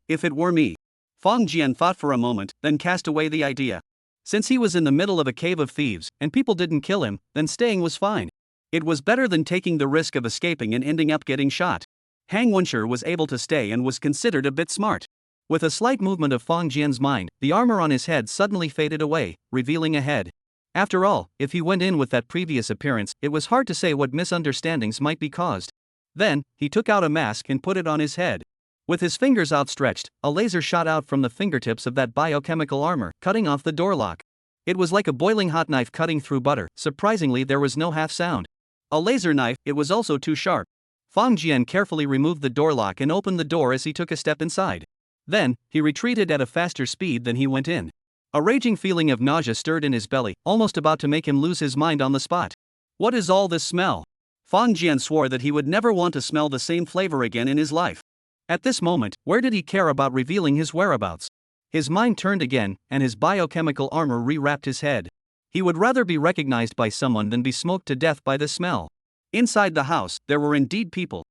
If it were me. Fang Jian thought for a moment, then cast away the idea. Since he was in the middle of a cave of thieves, and people didn't kill him, then staying was fine. It was better than taking the risk of escaping and ending up getting shot. Hang Wenshur was able to stay and was considered a bit smart. With a slight movement of Fang Jian's mind, the armor on his head suddenly faded away, revealing a head. After all, if he went in with that previous appearance, it was hard to say what misunderstandings might be caused. Then, he took out a mask and put it on his head. With his fingers outstretched, a laser shot out from the fingertips of that biochemical armor, cutting off the door lock. It was like a boiling hot knife cutting through butter. Surprisingly, there was no half sound. A laser knife, it was also too sharp. Fang Jian carefully removed the door lock and opened the door as he took a step inside. Then, he retreated at a faster speed than he went in. A raging feeling of nausea stirred in his belly, almost about to make him lose his mind on the spot. What is all this smell? Fang Jian swore that he would never want to smell the same flavor again in his life. At this moment, where did he care about revealing his whereabouts? His mind turned again, and his biochemical armor rewrapped his head. He would rather be recognized by someone than be smoked to death by the smell. Inside the house, there were indeed people.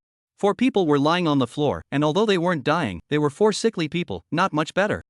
Four people were lying on the floor, and although they weren't dying, they were four sickly people, not much better.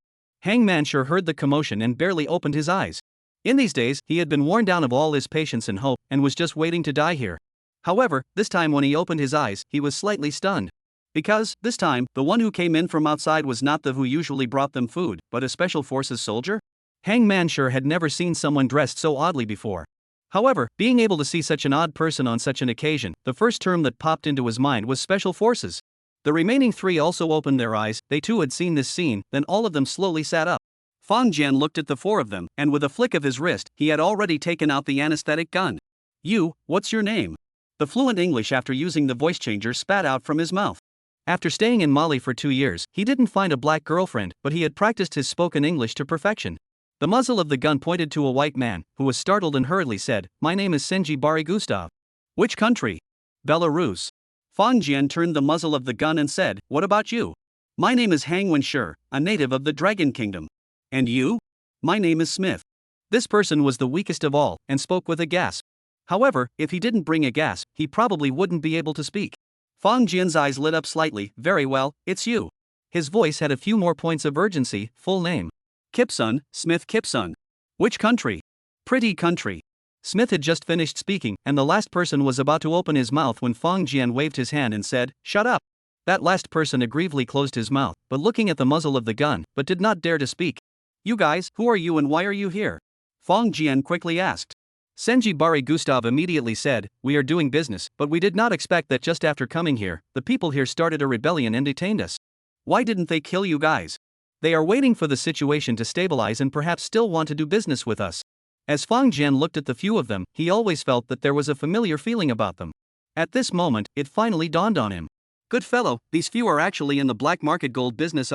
Hangman sure heard the commotion and barely opened his eyes. In these days, he had been worn down of all his patience and hope, and was just waiting to die here. However, this time when he opened his eyes, he was slightly stunned. Because, this time, the one who came in from outside was not the who usually brought them food, but a special forces soldier? Hangman sure had never seen someone dressed so oddly before. However, being able to see such an odd person on such an occasion, the first term that popped into his mind was special forces. The remaining three also opened their eyes, they too had seen this scene, then all of them slowly sat up. Fang Jian looked at the four of them, and with a flick of his wrist, he had already taken out the anesthetic gun. You, what's your name? The fluent English after using the voice changer spat out from his mouth. After staying in Mali for 2 years, he didn't find a black girlfriend, but he had practiced his spoken English to perfection. The muzzle of the gun pointed to a white man, who was startled and hurriedly said, "My name is Senji Bari Gustav." "Which country?" "Belarus." Fang Jian turned the muzzle of the gun and said, "What about you?" "My name is Hang Wenshi, a native of the Dragon Kingdom." "And you?" "My name is Smith." This person was the weakest of all, and spoke with a gasp. However, if he didn't bring a gasp, he probably wouldn't be able to speak. Fang Jian's eyes lit up slightly. "Very well, it's you." His voice had a few more points of urgency. "Full name?" "Kipsun, Smith Kipsun." "Which country?" "Pretty country." Smith had just finished speaking, and the last person was about to open his mouth when Fang Jian waved his hand and said, "Shut up." That last person aggrievedly closed his mouth, but looking at the muzzle of the gun, but did not dare to speak. "You guys, who are you and why are you here?" Fang Jian quickly asked. Senji Bari Gustav immediately said, "We are doing business, but we did not expect that just after coming here, the people here started a rebellion and detained us. Why didn't they kill you guys? They are waiting for the situation to stabilize and perhaps still want to do business with us." As Fang Jian looked at the few of them, he always felt that there was a familiar feeling about them. At this moment, it finally dawned on him. "Good fellow, these few are actually in the black market gold business."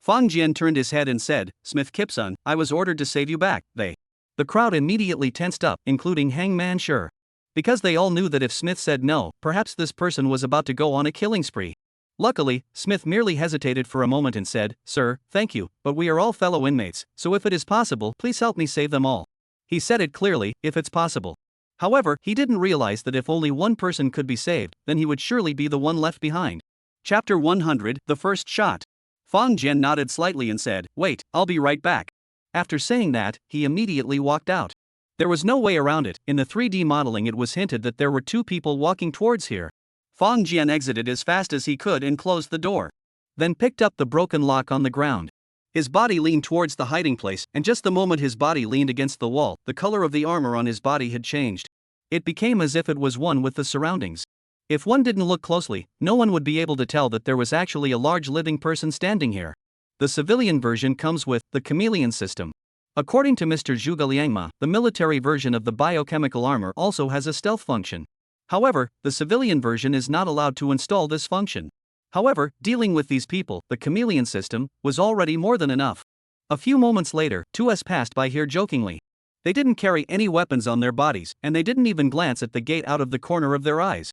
Fang Jian turned his head and said, "Smith Kipsun, I was ordered to save you back." The crowd immediately tensed up, including Hangman Sure. Because they all knew that if Smith said no, perhaps this person was about to go on a killing spree. Luckily, Smith merely hesitated for a moment and said, "Sir, thank you, but we are all fellow inmates, so if it is possible, please help me save them all." He said it clearly, if it's possible. However, he didn't realize that if only one person could be saved, then he would surely be the one left behind. Chapter 100, The First Shot. Fang Jian nodded slightly and said, "Wait, I'll be right back." After saying that, he immediately walked out. There was no way around it. In the 3D modeling it was hinted that there were two people walking towards here. Fang Jian exited as fast as he could and closed the door. Then picked up the broken lock on the ground. His body leaned towards the hiding place, and just the moment his body leaned against the wall, the color of the armor on his body had changed. It became as if it was one with the surroundings. If one didn't look closely, no one would be able to tell that there was actually a large living person standing here. The civilian version comes with the chameleon system. According to Mr. Zhuge Liangma, the military version of the biochemical armor also has a stealth function. However, the civilian version is not allowed to install this function. However, dealing with these people, the chameleon system, was already more than enough. A few moments later, 2S passed by here jokingly. They didn't carry any weapons on their bodies, and they didn't even glance at the gate out of the corner of their eyes.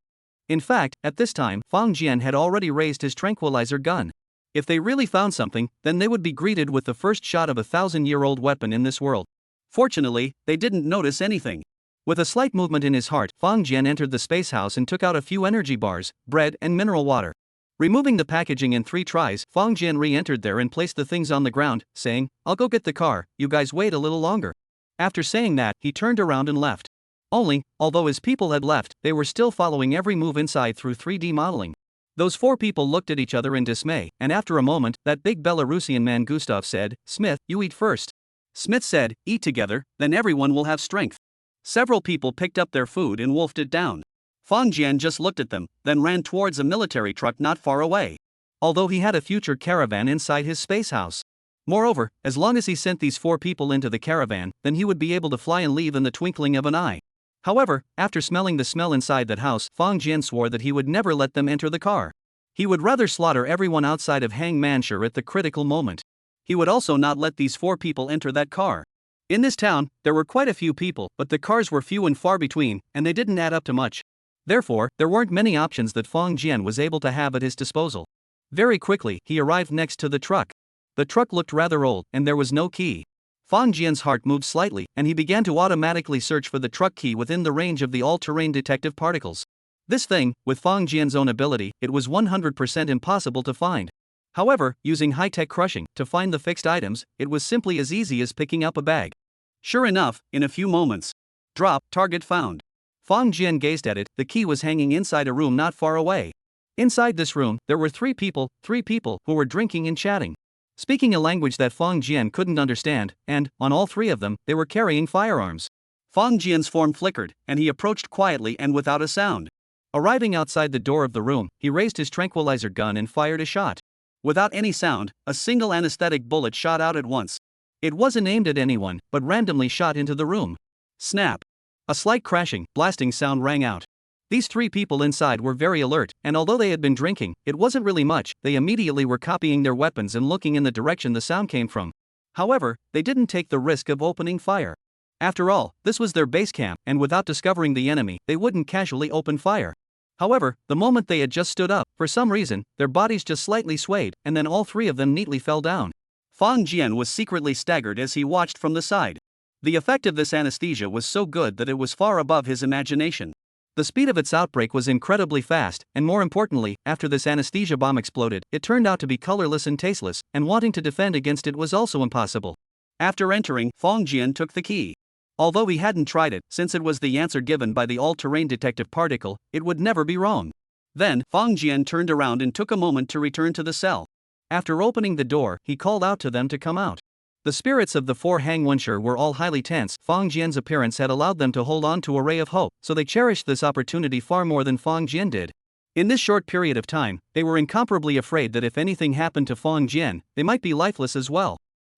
In fact, at this time, Fang Jian had already raised his tranquilizer gun. If they really found something, then they would be greeted with the first shot of a 1,000-year-old weapon in this world. Fortunately, they didn't notice anything. With a slight movement in his heart, Fang Jian entered the space house and took out a few energy bars, bread and mineral water. Removing the packaging in 3 tries, Fang Jian re-entered there and placed the things on the ground, saying, "I'll go get the car, you guys wait a little longer." After saying that, he turned around and left. Although his people had left, they were still following every move inside through 3D modeling. Those 4 people looked at each other in dismay, and after a moment, that big Belarusian man Gustav said, "Smith, you eat first." Smith said, "Eat together, then everyone will have strength." Several people picked up their food and wolfed it down. Fang Jian just looked at them, then ran towards a military truck not far away. Although he had a future caravan inside his space house. Moreover, as long as he sent these 4 people into the caravan, then he would be able to fly and leave in the twinkling of an eye. However, after smelling the smell inside that house, Fang Jian swore that he would never let them enter the car. He would rather slaughter everyone outside of Hangman Sure at the critical moment. He would also not let these 4 people enter that car. In this town, there were quite a few people, but the cars were few and far between, and they didn't add up to much. Therefore, there weren't many options that Fang Jian was able to have at his disposal. Very quickly, he arrived next to the truck. The truck looked rather old, and there was no key. Fang Jian's heart moved slightly, and he began to automatically search for the truck key within the range of the all-terrain detective particles. This thing, with Fang Jian's own ability, it was 100% impossible to find. However, using high-tech crushing to find the fixed items, it was simply as easy as picking up a bag. Sure enough, in a few moments. Drop, target found. Fang Jian gazed at it. The key was hanging inside a room not far away. Inside this room, there were three people who were drinking and chatting, speaking a language that Fang Jian couldn't understand, and, on all three of them, they were carrying firearms. Fang Jian's form flickered, and he approached quietly and without a sound. Arriving outside the door of the room, he raised his tranquilizer gun and fired a shot. Without any sound, a single anesthetic bullet shot out at once. It wasn't aimed at anyone, but randomly shot into the room. Snap! A slight crashing, blasting sound rang out. These three people inside were very alert, and although they had been drinking, it wasn't really much. They immediately were copying their weapons and looking in the direction the sound came from. However, they didn't take the risk of opening fire. After all, this was their base camp, and without discovering the enemy, they wouldn't casually open fire. However, the moment they had just stood up, for some reason, their bodies just slightly swayed, and then all three of them neatly fell down. Fang Jian was secretly staggered as he watched from the side. The effect of this anesthesia was so good that it was far above his imagination. The speed of its outbreak was incredibly fast, and more importantly, after this anesthesia bomb exploded, it turned out to be colorless and tasteless, and wanting to defend against it was also impossible. After entering, Fang Jian took the key. Although he hadn't tried it, since it was the answer given by the all-terrain detective particle, it would never be wrong. Then, Fang Jian turned around and took a moment to return to the cell. After opening the door, he called out to them to come out. The spirits of the four Hangwensher were all highly tense. Fang Jian's appearance had allowed them to hold on to a ray of hope, so they cherished this opportunity far more than Fang Jian did. In this short period of time, they were incomparably afraid that if anything happened to Fang Jian, they might be lifeless as well.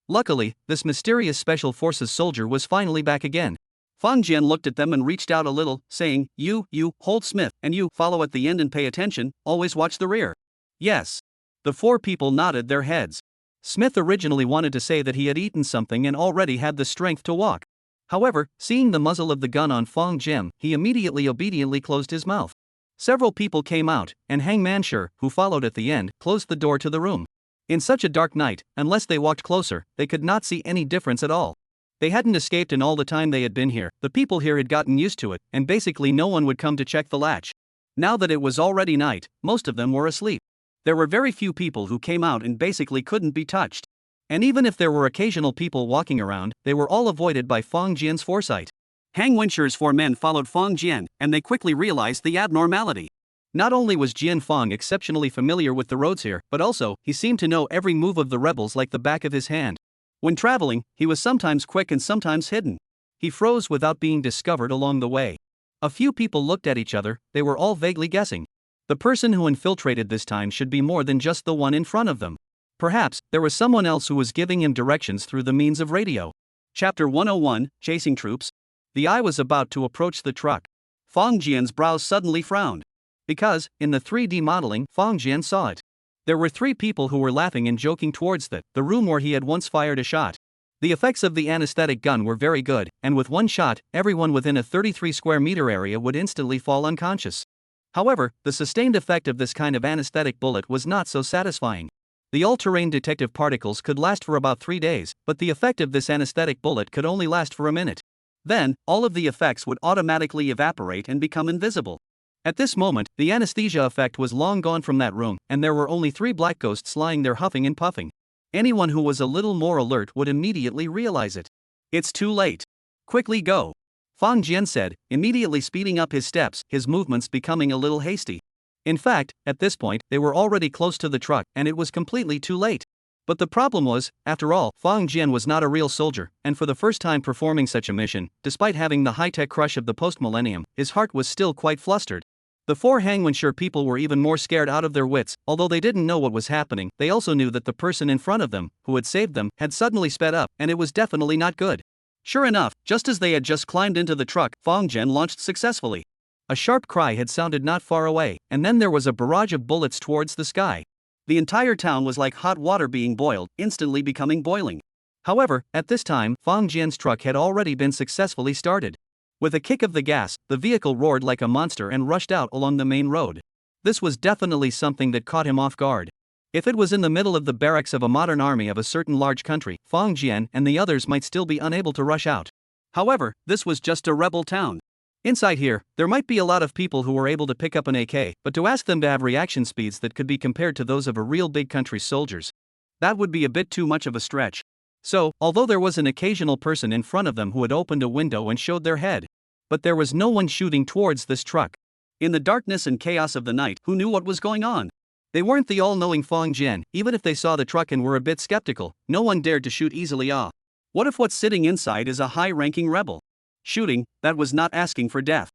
Luckily, this mysterious Special Forces soldier was finally back again. Fang Jian looked at them and reached out a little, saying, You, hold Smith, and you, follow at the end and pay attention, always watch the rear. Yes. The four people nodded their heads. Smith originally wanted to say that he had eaten something and already had the strength to walk. However, seeing the muzzle of the gun on Fang Jian, he immediately obediently closed his mouth. Several people came out, and Hangman Sher, who followed at the end, closed the door to the room. In such a dark night, unless they walked closer, they could not see any difference at all. They hadn't escaped in all the time they had been here. The people here had gotten used to it, and basically no one would come to check the latch. Now that it was already night, most of them were asleep. There were very few people who came out and basically couldn't be touched. And even if there were occasional people walking around, they were all avoided by Fang Jian's foresight. Hang Wensher's four men followed Fang Jian, and they quickly realized the abnormality. Not only was Jian Fang exceptionally familiar with the roads here, but also, he seemed to know every move of the rebels like the back of his hand. When traveling, he was sometimes quick and sometimes hidden. He froze without being discovered along the way. A few people looked at each other. They were all vaguely guessing. The person who infiltrated this time should be more than just the one in front of them. Perhaps, there was someone else who was giving him directions through the means of radio. Chapter 101, Chasing Troops. The eye was about to approach the truck. Fang Jian's brows suddenly frowned. Because, in the 3D modeling, Fang Jian saw it. There were three people who were laughing and joking towards the room where he had once fired a shot. The effects of the anesthetic gun were very good, and with one shot, everyone within a 33 square meter area would instantly fall unconscious. However, the sustained effect of this kind of anesthetic bullet was not so satisfying. The all-terrain detective particles could last for about 3 days, but the effect of this anesthetic bullet could only last for a minute. Then, all of the effects would automatically evaporate and become invisible. At this moment, the anesthesia effect was long gone from that room, and there were only 3 black ghosts lying there huffing and puffing. Anyone who was a little more alert would immediately realize it. It's too late. Quickly go. Fang Jian said, immediately speeding up his steps, his movements becoming a little hasty. In fact, at this point, they were already close to the truck, and it was completely too late. But the problem was, after all, Fang Jian was not a real soldier, and for the first time performing such a mission, despite having the high-tech crush of the post-millennium, his heart was still quite flustered. The 4 Hangwensher people were even more scared out of their wits. Although they didn't know what was happening, they also knew that the person in front of them, who had saved them, had suddenly sped up, and it was definitely not good. Sure enough, just as they had just climbed into the truck, Fang Jian launched successfully. A sharp cry had sounded not far away, and then there was a barrage of bullets towards the sky. The entire town was like hot water being boiled, instantly becoming boiling. However, at this time, Fang Jian's truck had already been successfully started. With a kick of the gas, the vehicle roared like a monster and rushed out along the main road. This was definitely something that caught him off guard. If it was in the middle of the barracks of a modern army of a certain large country, Fang Jian and the others might still be unable to rush out. However, this was just a rebel town. Inside here, there might be a lot of people who were able to pick up an AK, but to ask them to have reaction speeds that could be compared to those of a real big country's soldiers, that would be a bit too much of a stretch. So, although there was an occasional person in front of them who had opened a window and showed their head, but there was no one shooting towards this truck. In the darkness and chaos of the night, who knew what was going on? They weren't the all-knowing Fong Jian. Even if they saw the truck and were a bit skeptical, no one dared to shoot easily. What if what's sitting inside is a high-ranking rebel? Shooting, that was not asking for death.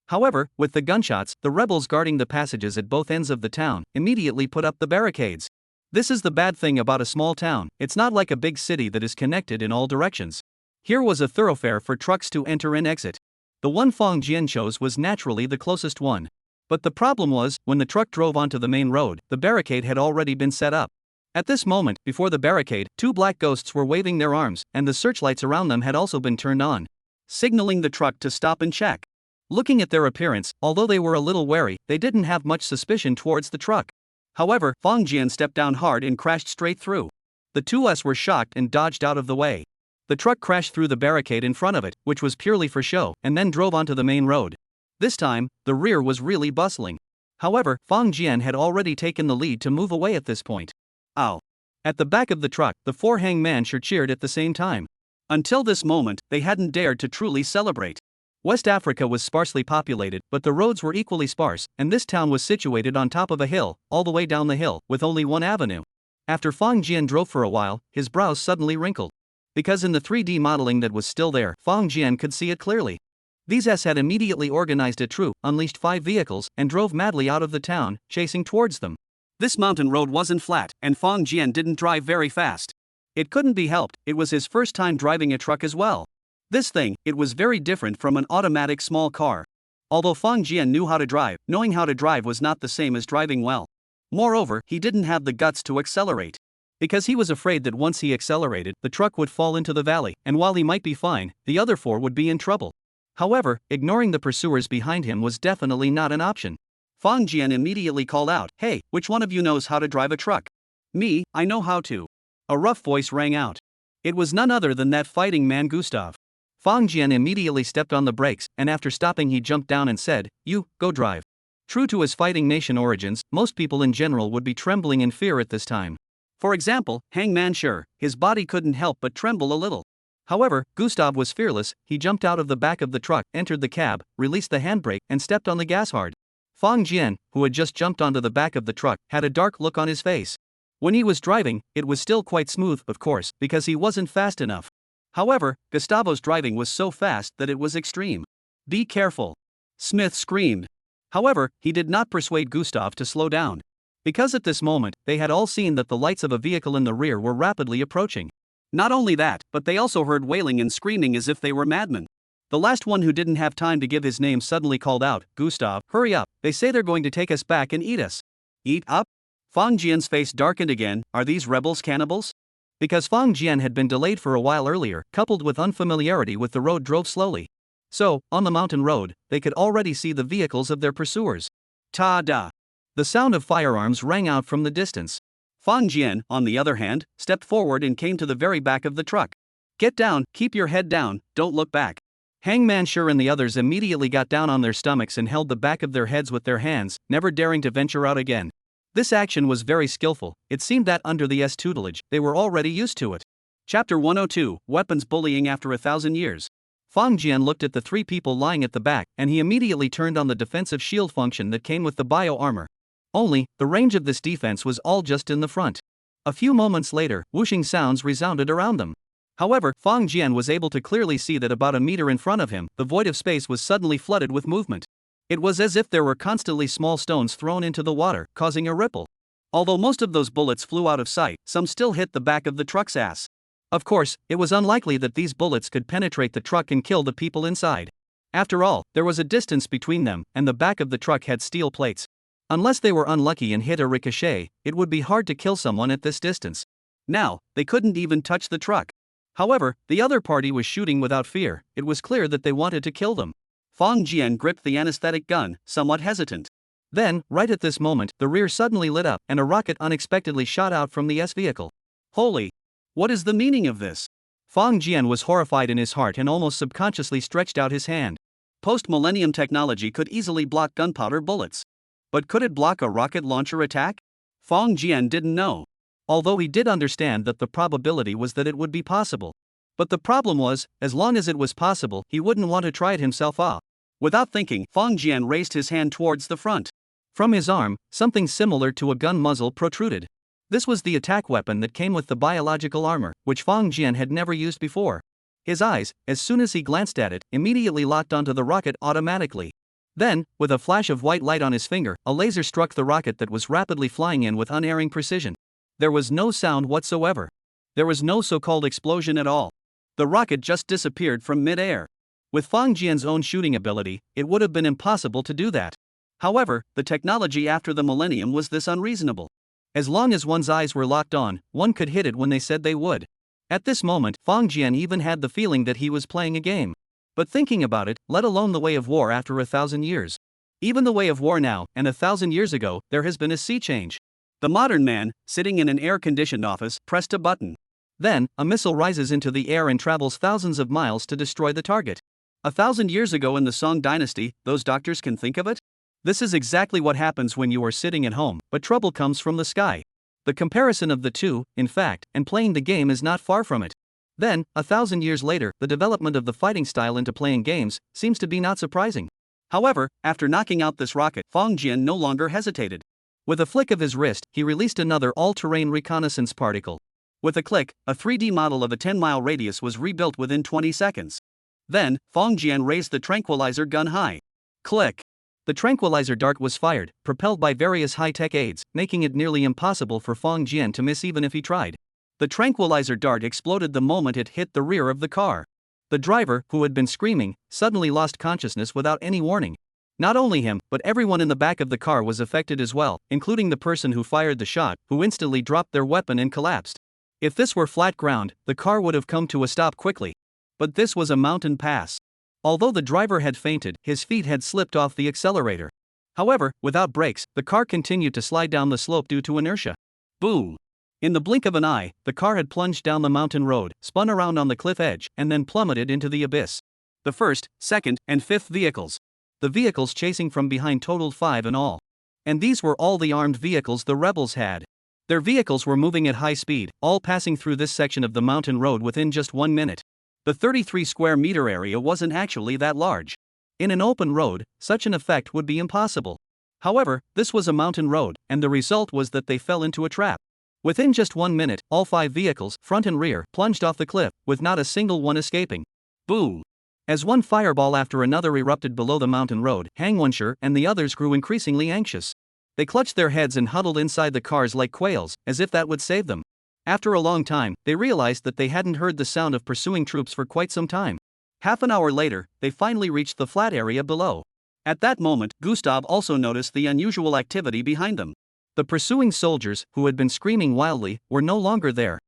However, with the gunshots, the rebels guarding the passages at both ends of the town immediately put up the barricades. This is the bad thing about a small town, it's not like a big city that is connected in all directions. Here was a thoroughfare for trucks to enter and exit. The one Fong Jian chose was naturally the closest one. But the problem was, when the truck drove onto the main road, the barricade had already been set up. At this moment, before the barricade, two black ghosts were waving their arms, and the searchlights around them had also been turned on, signaling the truck to stop and check. Looking at their appearance, although they were a little wary, they didn't have much suspicion towards the truck. However, Fong Jian stepped down hard and crashed straight through. The 2s were shocked and dodged out of the way. The truck crashed through the barricade in front of it, which was purely for show, and then drove onto the main road. This time, the rear was really bustling. However, Fong Jian had already taken the lead to move away at this point. Ow! At the back of the truck, the four hangman sure cheered at the same time. Until this moment, they hadn't dared to truly celebrate. West Africa was sparsely populated, but the roads were equally sparse, and this town was situated on top of a hill, all the way down the hill, with only one avenue. After Fong Jian drove for a while, his brows suddenly wrinkled. Because in the 3D modeling that was still there, Fong Jian could see it clearly. These S had immediately organized a troop, unleashed 5 vehicles, and drove madly out of the town, chasing towards them. This mountain road wasn't flat, and Fong Jian didn't drive very fast. It couldn't be helped, it was his first time driving a truck as well. This thing, it was very different from an automatic small car. Although Fong Jian knew how to drive, knowing how to drive was not the same as driving well. Moreover, he didn't have the guts to accelerate. Because he was afraid that once he accelerated, the truck would fall into the valley, and while he might be fine, the other 4 would be in trouble. However, ignoring the pursuers behind him was definitely not an option. Fong Jian immediately called out, "Hey, which one of you knows how to drive a truck?" "Me, I know how to." A rough voice rang out. It was none other than that fighting man Gustav. Fong Jian immediately stepped on the brakes, and after stopping he jumped down and said, "You, go drive." True to his fighting nation origins, most people in general would be trembling in fear at this time. For example, Hangman Sure, his body couldn't help but tremble a little. However, Gustav was fearless. He jumped out of the back of the truck, entered the cab, released the handbrake, and stepped on the gas hard. Fong Jian, who had just jumped onto the back of the truck, had a dark look on his face. When he was driving, it was still quite smooth, of course, because he wasn't fast enough. However, Gustavo's driving was so fast that it was extreme. "Be careful!" Smith screamed. However, he did not persuade Gustav to slow down. Because at this moment, they had all seen that the lights of a vehicle in the rear were rapidly approaching. Not only that, but they also heard wailing and screaming as if they were madmen. The last one who didn't have time to give his name suddenly called out, "Gustav, hurry up, they say they're going to take us back and eat us." "Eat up?" Fong Jian's face darkened again. Are these rebels cannibals? Because Fong Jian had been delayed for a while earlier, coupled with unfamiliarity with the road, drove slowly. So, on the mountain road, they could already see the vehicles of their pursuers. Ta-da! The sound of firearms rang out from the distance. Fong Jian, on the other hand, stepped forward and came to the very back of the truck. "Get down, keep your head down, don't look back." Hangman Sure and the others immediately got down on their stomachs and held the back of their heads with their hands, never daring to venture out again. This action was very skillful. It seemed that under the S tutelage, they were already used to it. Chapter 102, Weapons Bullying After 1,000 Years. Fong Jian looked at the 3 people lying at the back, and he immediately turned on the defensive shield function that came with the bio armor. Only, the range of this defense was all just in the front. A few moments later, whooshing sounds resounded around them. However, Fong Jian was able to clearly see that about a meter in front of him, the void of space was suddenly flooded with movement. It was as if there were constantly small stones thrown into the water, causing a ripple. Although most of those bullets flew out of sight, some still hit the back of the truck's ass. Of course, it was unlikely that these bullets could penetrate the truck and kill the people inside. After all, there was a distance between them, and the back of the truck had steel plates. Unless they were unlucky and hit a ricochet, it would be hard to kill someone at this distance. Now, they couldn't even touch the truck. However, the other party was shooting without fear. It was clear that they wanted to kill them. Fong Jian gripped the anesthetic gun, somewhat hesitant. Then, right at this moment, the rear suddenly lit up, and a rocket unexpectedly shot out from the S vehicle. Holy! What is the meaning of this? Fong Jian was horrified in his heart and almost subconsciously stretched out his hand. Post-millennium technology could easily block gunpowder bullets. But could it block a rocket launcher attack? Fong Jian didn't know. Although he did understand that the probability was that it would be possible. But the problem was, as long as it was possible, he wouldn't want to try it himself off. Without thinking, Fong Jian raised his hand towards the front. From his arm, something similar to a gun muzzle protruded. This was the attack weapon that came with the biological armor, which Fong Jian had never used before. His eyes, as soon as he glanced at it, immediately locked onto the rocket automatically. Then, with a flash of white light on his finger, a laser struck the rocket that was rapidly flying in with unerring precision. There was no sound whatsoever. There was no so-called explosion at all. The rocket just disappeared from mid-air. With Fong Jian's own shooting ability, it would have been impossible to do that. However, the technology after the millennium was this unreasonable. As long as one's eyes were locked on, one could hit it when they said they would. At this moment, Fong Jian even had the feeling that he was playing a game. But thinking about it, let alone the way of war after 1,000 years. Even the way of war now, and 1,000 years ago, there has been a sea change. The modern man, sitting in an air-conditioned office, pressed a button. Then, a missile rises into the air and travels thousands of miles to destroy the target. 1,000 years ago in the Song dynasty, those doctors can think of it? This is exactly what happens when you are sitting at home, but trouble comes from the sky. The comparison of the two, in fact, and playing the game is not far from it. Then, 1,000 years later, the development of the fighting style into playing games seems to be not surprising. However, after knocking out this rocket, Fong Jian no longer hesitated. With a flick of his wrist, he released another all-terrain reconnaissance particle. With a click, a 3D model of a 10-mile radius was rebuilt within 20 seconds. Then, Fong Jian raised the tranquilizer gun high. Click! The tranquilizer dart was fired, propelled by various high-tech aids, making it nearly impossible for Fong Jian to miss even if he tried. The tranquilizer dart exploded the moment it hit the rear of the car. The driver, who had been screaming, suddenly lost consciousness without any warning. Not only him, but everyone in the back of the car was affected as well, including the person who fired the shot, who instantly dropped their weapon and collapsed. If this were flat ground, the car would have come to a stop quickly. But this was a mountain pass. Although the driver had fainted, his feet had slipped off the accelerator. However, without brakes, the car continued to slide down the slope due to inertia. Boom! In the blink of an eye, the car had plunged down the mountain road, spun around on the cliff edge, and then plummeted into the abyss. The first, second, and fifth vehicles. The vehicles chasing from behind totaled 5 in all. And these were all the armed vehicles the rebels had. Their vehicles were moving at high speed, all passing through this section of the mountain road within just 1 minute. The 33 square meter area wasn't actually that large. In an open road, such an effect would be impossible. However, this was a mountain road, and the result was that they fell into a trap. Within just 1 minute, all 5 vehicles, front and rear, plunged off the cliff, with not a single one escaping. Boom! As one fireball after another erupted below the mountain road, Hangwonsher and the others grew increasingly anxious. They clutched their heads and huddled inside the cars like quails, as if that would save them. After a long time, they realized that they hadn't heard the sound of pursuing troops for quite some time. Half an hour later, they finally reached the flat area below. At that moment, Gustav also noticed the unusual activity behind them. The pursuing soldiers, who had been screaming wildly, were no longer there.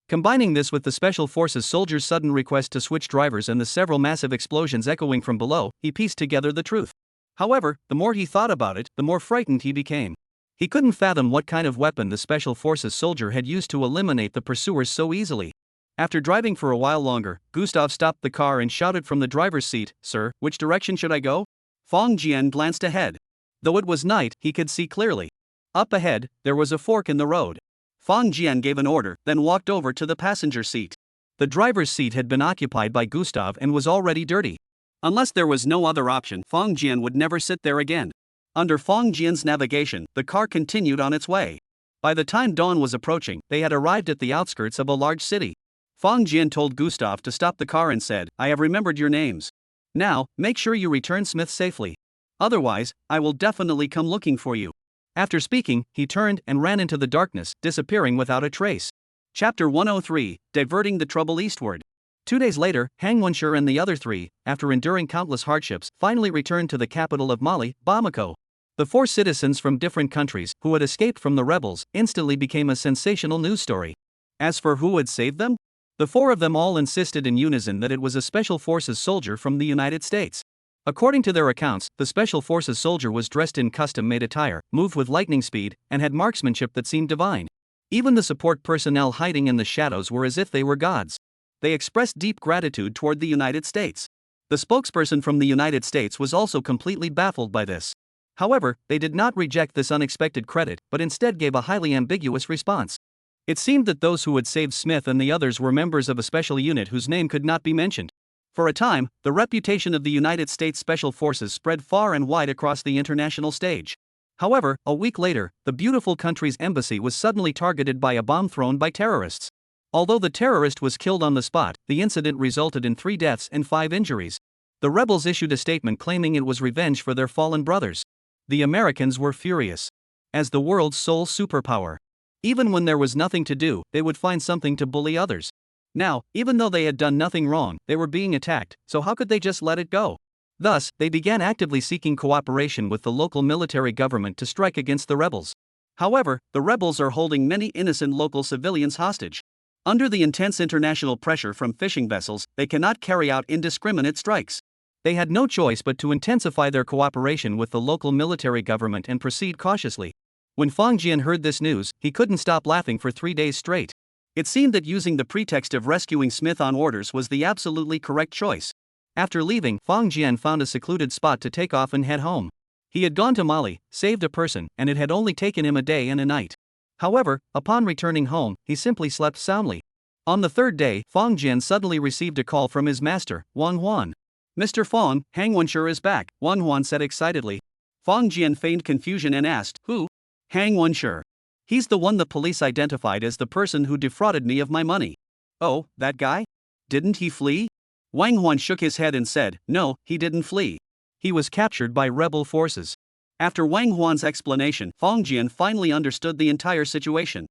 Combining this with the Special Forces soldiers' sudden request to switch drivers and the several massive explosions echoing from below, he pieced together the truth. However, the more he thought about it, the more frightened he became. He couldn't fathom what kind of weapon the Special Forces soldier had used to eliminate the pursuers so easily. After driving for a while longer, Gustav stopped the car and shouted from the driver's seat, "Sir, which direction should I go?" Fong Jian glanced ahead. Though it was night, he could see clearly. Up ahead, there was a fork in the road. Fong Jian gave an order, then walked over to the passenger seat. The driver's seat had been occupied by Gustav and was already dirty. Unless there was no other option, Fong Jian would never sit there again. Under Fong Jian's navigation, the car continued on its way. By the time dawn was approaching, they had arrived at the outskirts of a large city. Fong Jian told Gustav to stop the car and said, "I have remembered your names. Now, make sure you return Smith safely. Otherwise, I will definitely come looking for you." After speaking, he turned and ran into the darkness, disappearing without a trace. Chapter 103, Diverting the Trouble Eastward. 2 days later, Hangwonsher and the other 3, after enduring countless hardships, finally returned to the capital of Mali, Bamako. The 4 citizens from different countries, who had escaped from the rebels, instantly became a sensational news story. As for who had saved them? The 4 of them all insisted in unison that it was a Special Forces soldier from the United States. According to their accounts, the Special Forces soldier was dressed in custom-made attire, moved with lightning speed, and had marksmanship that seemed divine. Even the support personnel hiding in the shadows were as if they were gods. They expressed deep gratitude toward the United States. The spokesperson from the United States was also completely baffled by this. However, they did not reject this unexpected credit, but instead gave a highly ambiguous response. It seemed that those who had saved Smith and the others were members of a special unit whose name could not be mentioned. For a time, the reputation of the United States Special Forces spread far and wide across the international stage. However, a week later, the beautiful country's embassy was suddenly targeted by a bomb thrown by terrorists. Although the terrorist was killed on the spot, the incident resulted in 3 deaths and 5 injuries. The rebels issued a statement claiming it was revenge for their fallen brothers. The Americans were furious. As the world's sole superpower, even when there was nothing to do, they would find something to bully others. Now, even though they had done nothing wrong, they were being attacked, so how could they just let it go? Thus, they began actively seeking cooperation with the local military government to strike against the rebels. However, the rebels are holding many innocent local civilians hostage. Under the intense international pressure from fishing vessels, they cannot carry out indiscriminate strikes. They had no choice but to intensify their cooperation with the local military government and proceed cautiously. When Fang Jian heard this news, he couldn't stop laughing for 3 days straight. It seemed that using the pretext of rescuing Smith on orders was the absolutely correct choice. After leaving, Fang Jian found a secluded spot to take off and head home. He had gone to Mali, saved a person, and it had only taken him a day and a night. However, upon returning home, he simply slept soundly. On the 3rd day, Fang Jian suddenly received a call from his master, Wang Huan. "Mr. Fang, Hang Wenshi is back," Wang Huan said excitedly. Fang Jian feigned confusion and asked, "Who?" "Hang Wenshi. He's the one the police identified as the person who defrauded me of my money." "Oh, that guy? Didn't he flee?" Wang Huan shook his head and said, "No, he didn't flee. He was captured by rebel forces." After Wang Huan's explanation, Fang Jian finally understood the entire situation.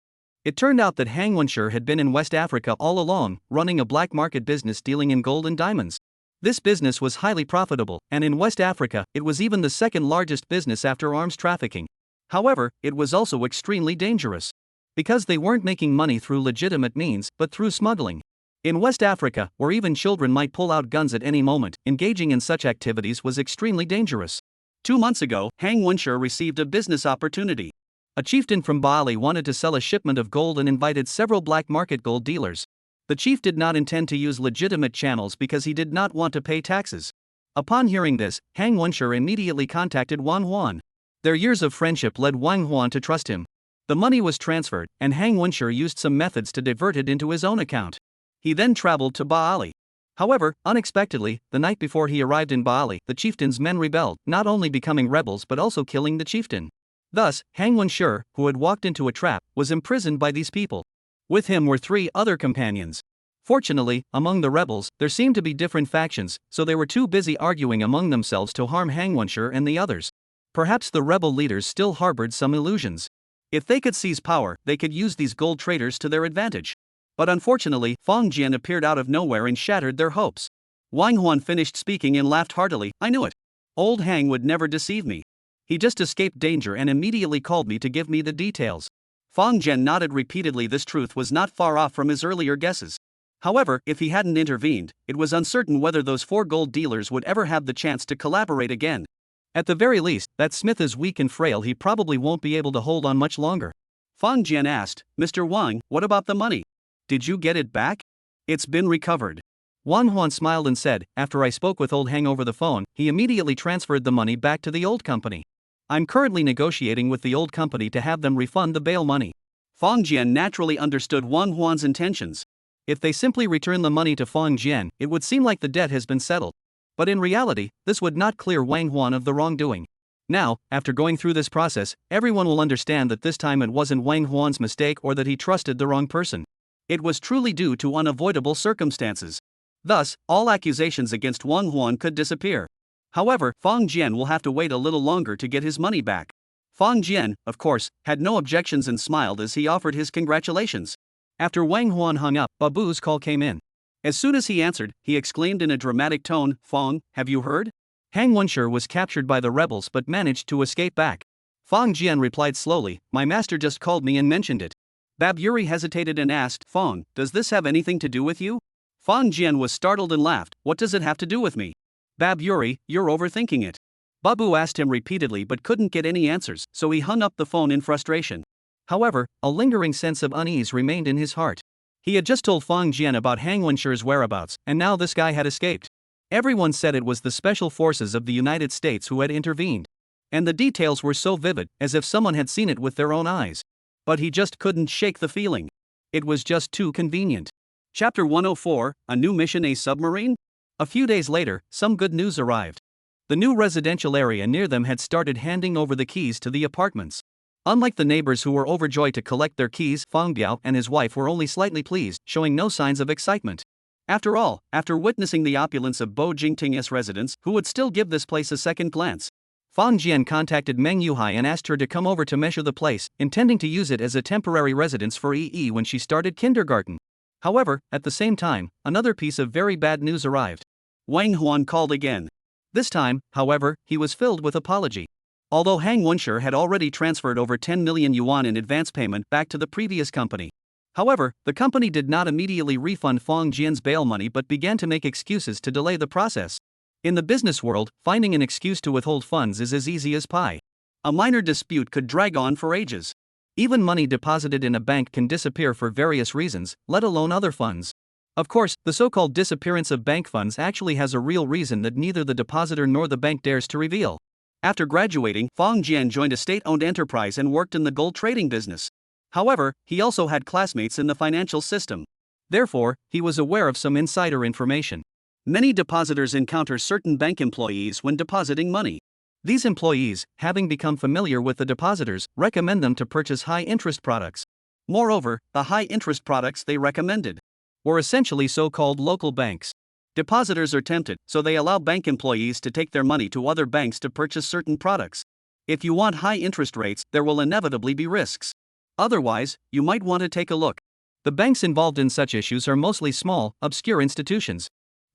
It turned out that Hang Wenshi had been in West Africa all along, running a black market business dealing in gold and diamonds. This business was highly profitable, and in West Africa, it was even the 2nd largest business after arms trafficking. However, it was also extremely dangerous. Because they weren't making money through legitimate means, but through smuggling. In West Africa, where even children might pull out guns at any moment, engaging in such activities was extremely dangerous. 2 months ago, Hang Wenshi received a business opportunity. A chieftain from Bali wanted to sell a shipment of gold and invited several black market gold dealers. The chief did not intend to use legitimate channels because he did not want to pay taxes. Upon hearing this, Hang Wenshi immediately contacted Wang Huan. Their years of friendship led Wang Huan to trust him. The money was transferred, and Hang Wenshi used some methods to divert it into his own account. He then traveled to Bali. However, unexpectedly, the night before he arrived in Bali, the chieftain's men rebelled, not only becoming rebels but also killing the chieftain. Thus, Hang Wenshi, who had walked into a trap, was imprisoned by these people. With him were 3 other companions. Fortunately, among the rebels, there seemed to be different factions, so they were too busy arguing among themselves to harm Hang Wenshi and the others. Perhaps the rebel leaders still harbored some illusions. If they could seize power, they could use these gold traders to their advantage. But unfortunately, Fang Jian appeared out of nowhere and shattered their hopes. Wang Huan finished speaking and laughed heartily. "I knew it. Old Hang would never deceive me. He just escaped danger and immediately called me to give me the details." Fang Jian nodded repeatedly. This truth was not far off from his earlier guesses. However, if he hadn't intervened, it was uncertain whether those 4 gold dealers would ever have the chance to collaborate again. At the very least, that Smith is weak and frail. He probably won't be able to hold on much longer. Fang Jian asked, "Mr. Wang, what about the money? Did you get it back?" "It's been recovered." Wang Huan smiled and said, "After I spoke with old Hang over the phone, he immediately transferred the money back to the old company. I'm currently negotiating with the old company to have them refund the bail money." Fang Jian naturally understood Wang Huan's intentions. If they simply return the money to Fang Jian, it would seem like the debt has been settled. But in reality, this would not clear Wang Huan of the wrongdoing. Now, after going through this process, everyone will understand that this time it wasn't Wang Huan's mistake or that he trusted the wrong person. It was truly due to unavoidable circumstances. Thus, all accusations against Wang Huan could disappear. However, Fang Jian will have to wait a little longer to get his money back. Fang Jian, of course, had no objections and smiled as he offered his congratulations. After Wang Huan hung up, Babu's call came in. As soon as he answered, he exclaimed in a dramatic tone, "Fang, have you heard? Hang Wenshi was captured by the rebels but managed to escape back." Fang Jian replied slowly, "My master just called me and mentioned it." Baburi hesitated and asked, "Fang, does this have anything to do with you?" Fang Jian was startled and laughed, "What does it have to do with me?" "Baburi, you're overthinking it." Babu asked him repeatedly but couldn't get any answers, so he hung up the phone in frustration. However, a lingering sense of unease remained in his heart. He had just told Fang Jian about Hang Wenshi's whereabouts, and now this guy had escaped. Everyone said it was the special forces of the United States who had intervened. And the details were so vivid, as if someone had seen it with their own eyes. But he just couldn't shake the feeling. It was just too convenient. Chapter 104, A New Mission, a Submarine? A few days later, some good news arrived. The new residential area near them had started handing over the keys to the apartments. Unlike the neighbors who were overjoyed to collect their keys, Fang Biao and his wife were only slightly pleased, showing no signs of excitement. After all, after witnessing the opulence of Bo Jingting's residence, who would still give this place a second glance? Fang Jian contacted Meng Yuhai and asked her to come over to measure the place, intending to use it as a temporary residence for Yi when she started kindergarten. However, at the same time, another piece of very bad news arrived. Wang Huan called again. This time, however, he was filled with apology. Although Hang Wenshi had already transferred over 10 million yuan in advance payment back to the previous company. However, the company did not immediately refund Fang Jian's bail money but began to make excuses to delay the process. In the business world, finding an excuse to withhold funds is as easy as pie. A minor dispute could drag on for ages. Even money deposited in a bank can disappear for various reasons, let alone other funds. Of course, the so-called disappearance of bank funds actually has a real reason that neither the depositor nor the bank dares to reveal. After graduating, Fang Jian joined a state-owned enterprise and worked in the gold trading business. However, he also had classmates in the financial system. Therefore, he was aware of some insider information. Many depositors encounter certain bank employees when depositing money. These employees, having become familiar with the depositors, recommend them to purchase high-interest products. Moreover, the high-interest products they recommended were essentially so-called local banks. Depositors are tempted, so they allow bank employees to take their money to other banks to purchase certain products. If you want high interest rates, there will inevitably be risks. Otherwise, you might want to take a look. The banks involved in such issues are mostly small, obscure institutions.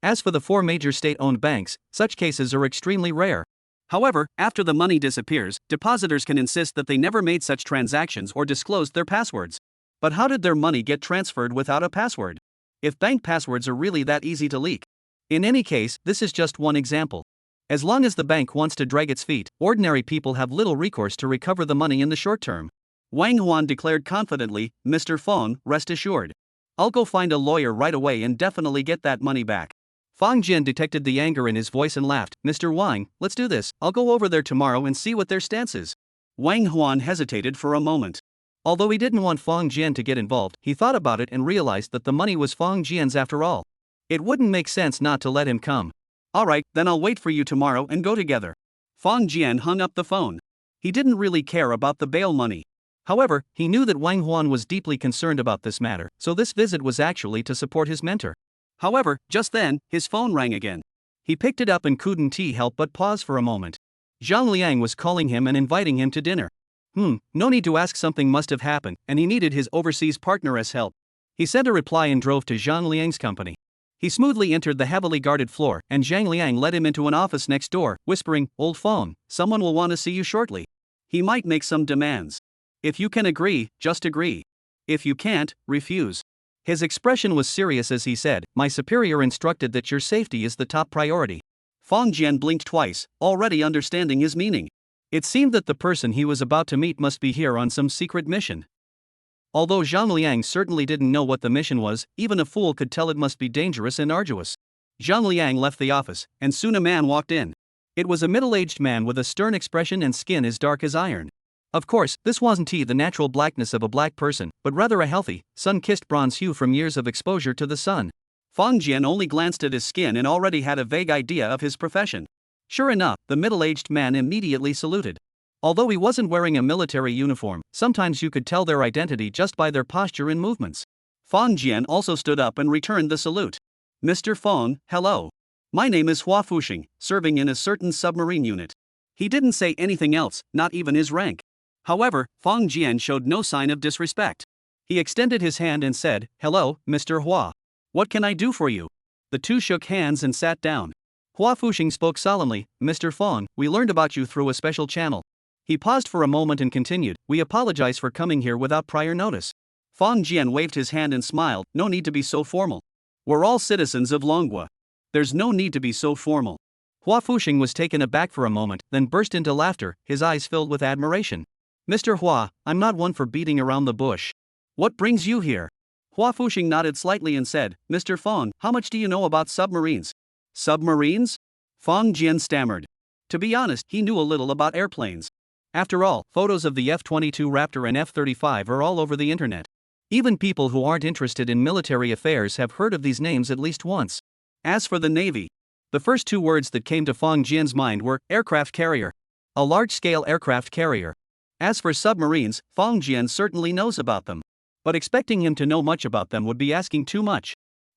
As for the 4 major state-owned banks, such cases are extremely rare. However, after the money disappears, depositors can insist that they never made such transactions or disclosed their passwords. But how did their money get transferred without a password? If bank passwords are really that easy to leak? In any case, this is just one example. As long as the bank wants to drag its feet, ordinary people have little recourse to recover the money in the short term. Wang Huan declared confidently, "Mr. Feng, rest assured. I'll go find a lawyer right away and definitely get that money back." Fang Jian detected the anger in his voice and laughed. "Mr. Wang, let's do this. I'll go over there tomorrow and see what their stance is." Wang Huan hesitated for a moment. Although he didn't want Fang Jian to get involved, he thought about it and realized that the money was Fang Jian's after all. It wouldn't make sense not to let him come. "Alright, then I'll wait for you tomorrow and go together." Fang Jian hung up the phone. He didn't really care about the bail money. However, he knew that Wang Huan was deeply concerned about this matter, so this visit was actually to support his mentor. However, just then, his phone rang again. He picked it up and couldn't help but pause for a moment. Zhang Liang was calling him and inviting him to dinner. No need to ask, something must have happened, and he needed his overseas partner's help. He sent a reply and drove to Zhang Liang's company. He smoothly entered the heavily guarded floor, and Zhang Liang led him into an office next door, whispering, "Old phone, someone will want to see you shortly. He might make some demands. If you can agree, just agree. If you can't, refuse." His expression was serious as he said, "My superior instructed that your safety is the top priority." Fang Jian blinked twice, already understanding his meaning. It seemed that the person he was about to meet must be here on some secret mission. Although Zhang Liang certainly didn't know what the mission was, even a fool could tell it must be dangerous and arduous. Zhang Liang left the office, and soon a man walked in. It was a middle-aged man with a stern expression and skin as dark as iron. Of course, this wasn't the natural blackness of a black person, but rather a healthy, sun-kissed bronze hue from years of exposure to the sun. Fang Jian only glanced at his skin and already had a vague idea of his profession. Sure enough, the middle-aged man immediately saluted. Although he wasn't wearing a military uniform, sometimes you could tell their identity just by their posture and movements. Fang Jian also stood up and returned the salute. "Mr. Feng, hello. My name is Hua Fuxing, serving in a certain submarine unit." He didn't say anything else, not even his rank. However, Fang Jian showed no sign of disrespect. He extended his hand and said, "Hello, Mr. Hua. What can I do for you?" The two shook hands and sat down. Hua Fuxing spoke solemnly, "Mr. Feng, we learned about you through a special channel." He paused for a moment and continued, "We apologize for coming here without prior notice." Fang Jian waved his hand and smiled, "No need to be so formal. We're all citizens of Longhua. There's no need to be so formal." Hua Fuxing was taken aback for a moment, then burst into laughter, his eyes filled with admiration. "Mr. Hua, I'm not one for beating around the bush. What brings you here?" Hua Fuxing nodded slightly and said, "Mr. Feng, how much do you know about submarines?" Submarines? Fong Jian stammered. To be honest, he knew a little about airplanes. After all, photos of the F-22 Raptor and F-35 are all over the internet. Even people who aren't interested in military affairs have heard of these names at least once. As for the Navy, the first two words that came to Fong Jian's mind were aircraft carrier. A large-scale aircraft carrier. As for submarines, Fong Jian certainly knows about them. But expecting him to know much about them would be asking too much.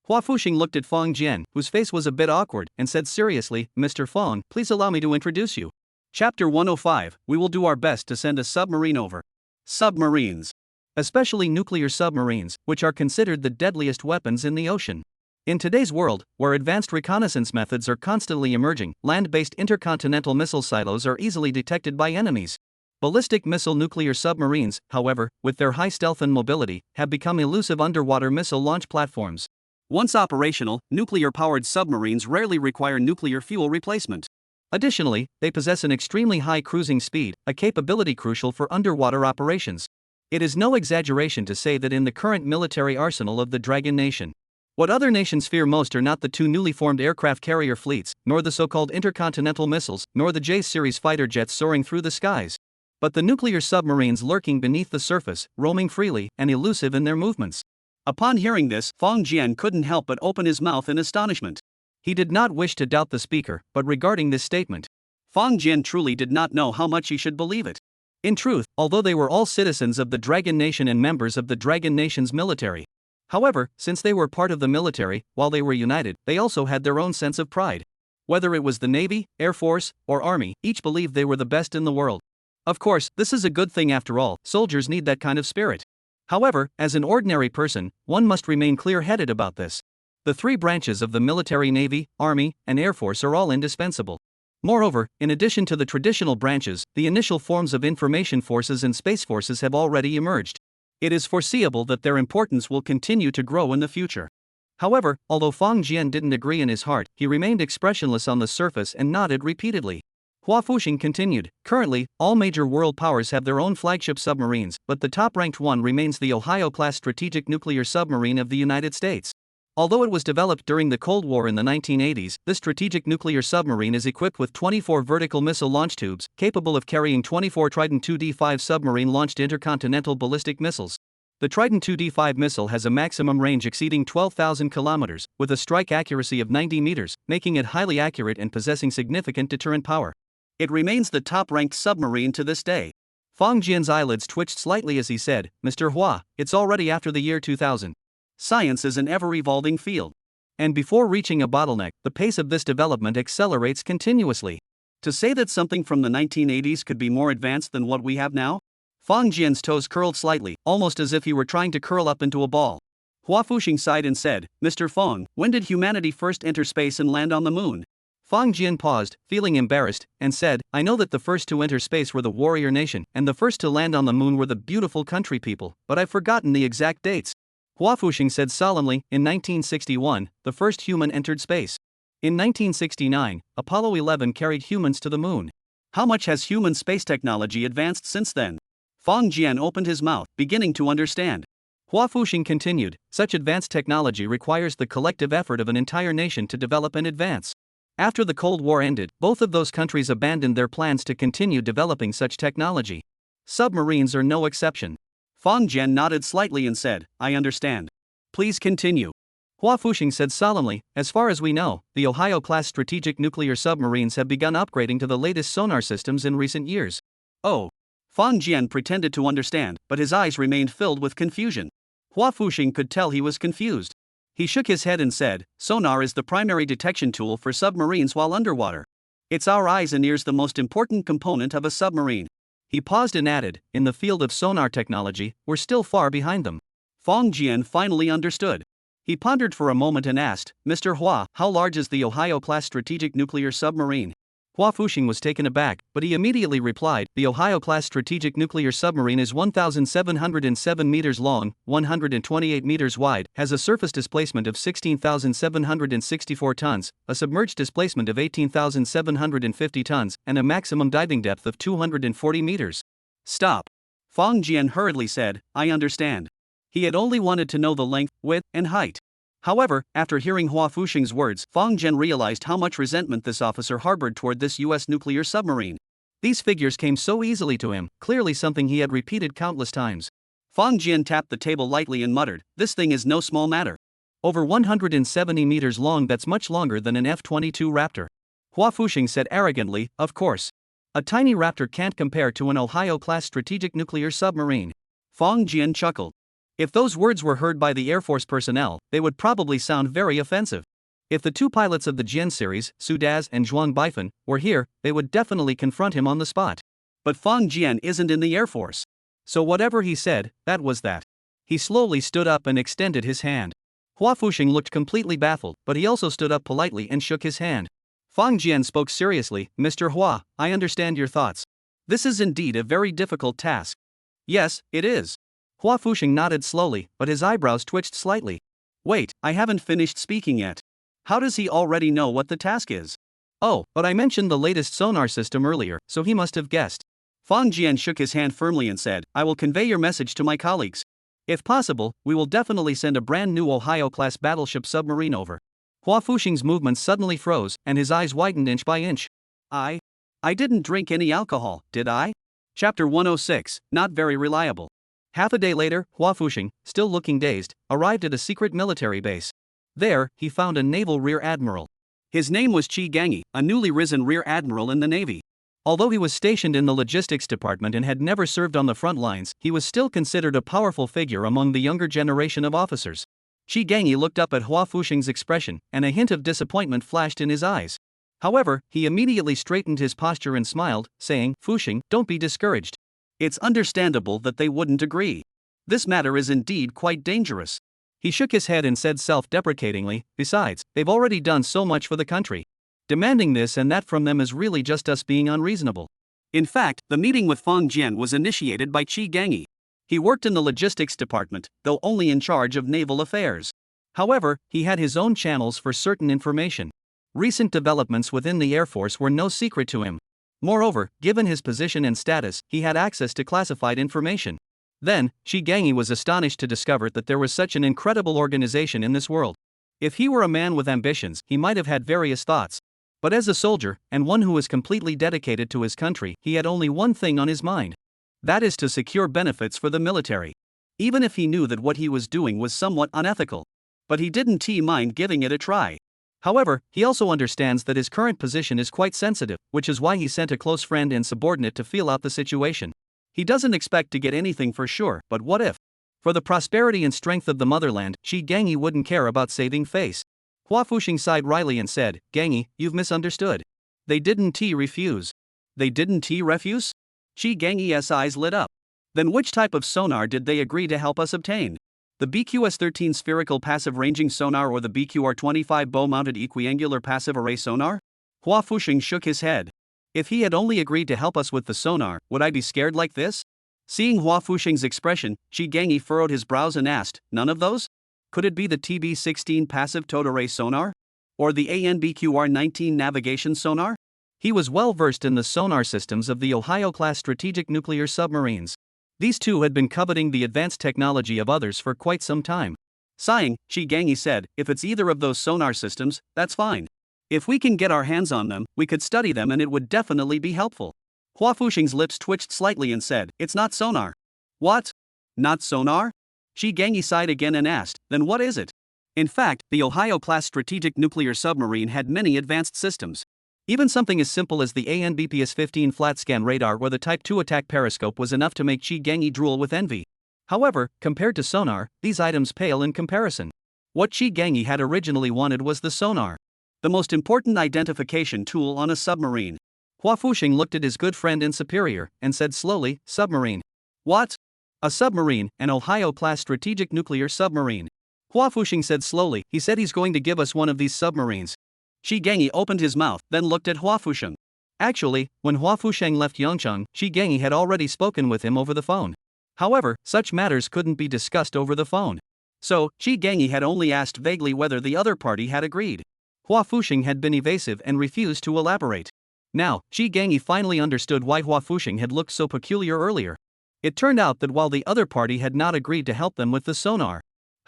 Hua Fuxing looked at Fong Jian, whose face was a bit awkward, and said seriously, Mr. Fong, please allow me to introduce you. Chapter 105, we will do our best to send a submarine over. Submarines. Especially nuclear submarines, which are considered the deadliest weapons in the ocean. In today's world, where advanced reconnaissance methods are constantly emerging, land-based intercontinental missile silos are easily detected by enemies. Ballistic missile nuclear submarines, however, with their high stealth and mobility, have become elusive underwater missile launch platforms. Once operational, nuclear-powered submarines rarely require nuclear fuel replacement. Additionally, they possess an extremely high cruising speed, a capability crucial for underwater operations. It is no exaggeration to say that in the current military arsenal of the Dragon Nation, what other nations fear most are not the two newly formed aircraft carrier fleets, nor the so-called intercontinental missiles, nor the J-series fighter jets soaring through the skies, but the nuclear submarines lurking beneath the surface, roaming freely and elusive in their movements. Upon hearing this, Fong Jian couldn't help but open his mouth in astonishment. He did not wish to doubt the speaker, but regarding this statement, Fong Jian truly did not know how much he should believe it. In truth, although they were all citizens of the Dragon Nation and members of the Dragon Nation's military, however, since they were part of the military, while they were united, they also had their own sense of pride. Whether it was the Navy, Air Force, or Army, each believed they were the best in the world. Of course, this is a good thing after all, soldiers need that kind of spirit. However, as an ordinary person, one must remain clear-headed about this. The three branches of the military Navy, Army, and Air Force are all indispensable. Moreover, in addition to the traditional branches, the initial forms of information forces and space forces have already emerged. It is foreseeable that their importance will continue to grow in the future. However, although Fong Jian didn't agree in his heart, he remained expressionless on the surface and nodded repeatedly. Hua Fuxing continued, currently, all major world powers have their own flagship submarines, but the top-ranked one remains the Ohio-class strategic nuclear submarine of the United States. Although it was developed during the Cold War in the 1980s, this strategic nuclear submarine is equipped with 24 vertical missile launch tubes, capable of carrying 24 Trident II-D5 submarine-launched intercontinental ballistic missiles. The Trident II-D5 missile has a maximum range exceeding 12,000 kilometers, with a strike accuracy of 90 meters, making it highly accurate and possessing significant deterrent power. It remains the top-ranked submarine to this day. Fong Jian's eyelids twitched slightly as he said, Mr. Hua, it's already after the year 2000. Science is an ever-evolving field. And before reaching a bottleneck, the pace of this development accelerates continuously. To say that something from the 1980s could be more advanced than what we have now? Fong Jian's toes curled slightly, almost as if he were trying to curl up into a ball. Hua Fuxing sighed and said, Mr. Fong, when did humanity first enter space and land on the moon? Fong Jian paused, feeling embarrassed, and said, I know that the first to enter space were the warrior nation, and the first to land on the moon were the beautiful country people, but I've forgotten the exact dates. Hua Fuxing said solemnly, in 1961, the first human entered space. In 1969, Apollo 11 carried humans to the moon. How much has human space technology advanced since then? Fong Jian opened his mouth, beginning to understand. Hua Fuxing continued, such advanced technology requires the collective effort of an entire nation to develop and advance. After the Cold War ended, both of those countries abandoned their plans to continue developing such technology. Submarines are no exception. Fong Jian nodded slightly and said, I understand. Please continue. Hua Fuxing said solemnly, as far as we know, the Ohio-class strategic nuclear submarines have begun upgrading to the latest sonar systems in recent years. Oh. Fong Jian pretended to understand, but his eyes remained filled with confusion. Hua Fuxing could tell he was confused. He shook his head and said, sonar is the primary detection tool for submarines while underwater. It's our eyes and ears the most important component of a submarine. He paused and added, in the field of sonar technology, we're still far behind them. Fong Jian finally understood. He pondered for a moment and asked, Mr. Hua, how large is the Ohio-class strategic nuclear submarine? Hua Fuxing was taken aback, but he immediately replied, the Ohio-class strategic nuclear submarine is 1,707 meters long, 128 meters wide, has a surface displacement of 16,764 tons, a submerged displacement of 18,750 tons, and a maximum diving depth of 240 meters. Stop. Fong Jian hurriedly said, I understand. He had only wanted to know the length, width, and height. However, after hearing Hua Fuxing's words, Fang Jian realized how much resentment this officer harbored toward this US nuclear submarine. These figures came so easily to him, clearly something he had repeated countless times. Fang Jian tapped the table lightly and muttered, "This thing is no small matter. Over 170 meters long, that's much longer than an F-22 Raptor." Hua Fuxing said arrogantly, "Of course. A tiny Raptor can't compare to an Ohio-class strategic nuclear submarine." Fang Jian chuckled. If those words were heard by the Air Force personnel, they would probably sound very offensive. If the two pilots of the Jian series, Su Daz and Zhuang Baifan, were here, they would definitely confront him on the spot. But Fang Jian isn't in the Air Force. So whatever he said, that was that. He slowly stood up and extended his hand. Hua Fuxing looked completely baffled, but he also stood up politely and shook his hand. Fang Jian spoke seriously, "Mr. Hua, I understand your thoughts. This is indeed a very difficult task." "Yes, it is." Hua Fuxing nodded slowly, but his eyebrows twitched slightly. "Wait, I haven't finished speaking yet. How does he already know what the task is?" "Oh, but I mentioned the latest sonar system earlier, so he must have guessed." Fang Jian shook his hand firmly and said, "I will convey your message to my colleagues. If possible, we will definitely send a brand new Ohio-class battleship submarine over." Hua Fuxing's movements suddenly froze, and his eyes widened inch by inch. I didn't drink any alcohol, did I?" Chapter 106, Not Very Reliable. Half a day later, Hua Fuxing, still looking dazed, arrived at a secret military base. There, he found a naval rear admiral. His name was Qi Gangyi, a newly risen rear admiral in the Navy. Although he was stationed in the logistics department and had never served on the front lines, he was still considered a powerful figure among the younger generation of officers. Qi Gangyi looked up at Hua Fuxing's expression, and a hint of disappointment flashed in his eyes. However, he immediately straightened his posture and smiled, saying, "Fuxing, don't be discouraged. It's understandable that they wouldn't agree. This matter is indeed quite dangerous." He shook his head and said self-deprecatingly, "Besides, they've already done so much for the country. Demanding this and that from them is really just us being unreasonable." In fact, the meeting with Fang Jian was initiated by Qi Gangyi. He worked in the logistics department, though only in charge of naval affairs. However, he had his own channels for certain information. Recent developments within the Air Force were no secret to him. Moreover, given his position and status, he had access to classified information. Then, Qi Gangyi was astonished to discover that there was such an incredible organization in this world. If he were a man with ambitions, he might have had various thoughts. But as a soldier, and one who was completely dedicated to his country, he had only one thing on his mind. That is to secure benefits for the military. Even if he knew that what he was doing was somewhat unethical. But he didn't mind giving it a try. However, he also understands that his current position is quite sensitive, which is why he sent a close friend and subordinate to feel out the situation. He doesn't expect to get anything for sure, but what if? For the prosperity and strength of the motherland, Qi Gangyi wouldn't care about saving face. Hua Fuxing sighed wryly and said, "Gangyi, you've misunderstood. They didn't refuse." "They didn't refuse?" Qi Gangyi's eyes lit up. "Then which type of sonar did they agree to help us obtain? The BQS-13 spherical passive ranging sonar or the BQR-25 bow-mounted equiangular passive array sonar?" Hua Fuxing shook his head. "If he had only agreed to help us with the sonar, would I be scared like this?" Seeing Hua Fuxing's expression, Qi Gangyi furrowed his brows and asked, "None of those? Could it be the TB-16 passive towed array sonar? Or the ANBQR-19 navigation sonar?" He was well versed in the sonar systems of the Ohio-class strategic nuclear submarines. These two had been coveting the advanced technology of others for quite some time. Sighing, Qi Gangyi said, "If it's either of those sonar systems, that's fine. If we can get our hands on them, we could study them and it would definitely be helpful." Hua Fuxing's lips twitched slightly and said, "It's not sonar." "What? Not sonar?" Qi Gangyi sighed again and asked, "Then what is it?" In fact, the Ohio-class strategic nuclear submarine had many advanced systems. Even something as simple as the ANBPS-15 flat-scan radar or the Type 2 attack periscope was enough to make Qi Gangyi drool with envy. However, compared to sonar, these items pale in comparison. What Qi Gangyi had originally wanted was the sonar, the most important identification tool on a submarine. Hua Fuxing looked at his good friend and superior, and said slowly, "Submarine." "What?" "A submarine, an Ohio-class strategic nuclear submarine." Hua Fuxing said slowly, "He said he's going to give us one of these submarines." Qi Gangyi opened his mouth, then looked at Hua Fuxing. Actually, when Hua Fuxing left Yangcheng, Qi Gangyi had already spoken with him over the phone. However, such matters couldn't be discussed over the phone. So, Qi Gangyi had only asked vaguely whether the other party had agreed. Hua Fuxing had been evasive and refused to elaborate. Now, Qi Gangyi finally understood why Hua Fuxing had looked so peculiar earlier. It turned out that while the other party had not agreed to help them with the sonar,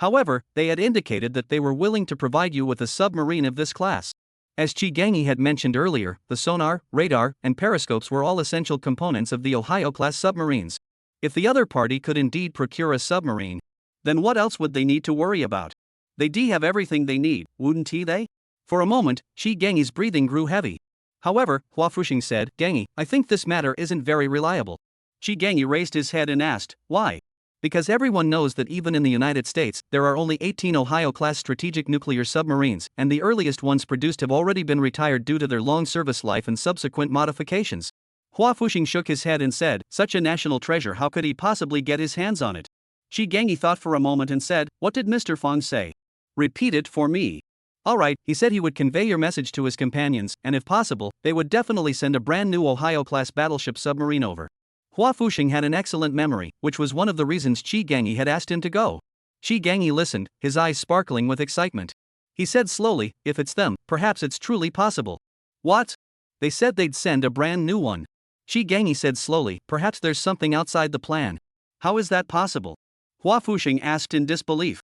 However, they had indicated that they were willing to provide you with a submarine of this class. As Chigangi had mentioned earlier, the sonar, radar, and periscopes were all essential components of the Ohio-class submarines. If the other party could indeed procure a submarine, then what else would they need to worry about? They'd have everything they need, wouldn't they? For a moment, Chigangi's breathing grew heavy. However, Hua Fuxing said, "Gangi, I think this matter isn't very reliable." Chigangi raised his head and asked, "Why?" Because everyone knows that even in the United States, there are only 18 Ohio-class strategic nuclear submarines, and the earliest ones produced have already been retired due to their long service life and subsequent modifications. Hua Fuxing shook his head and said, "Such a national treasure, how could he possibly get his hands on it?" Chigangi thought for a moment and said, "What did Mr. Fong say? Repeat it for me." "Alright, he said he would convey your message to his companions, and if possible, they would definitely send a brand new Ohio-class battleship submarine over." Hua Fuxing had an excellent memory, which was one of the reasons Chigangi had asked him to go. Chigangi listened, his eyes sparkling with excitement. He said slowly, "If it's them, perhaps it's truly possible." "What?" "They said they'd send a brand new one." Chigangi said slowly, "Perhaps there's something outside the plan." "How is that possible?" Hua Fuxing asked in disbelief.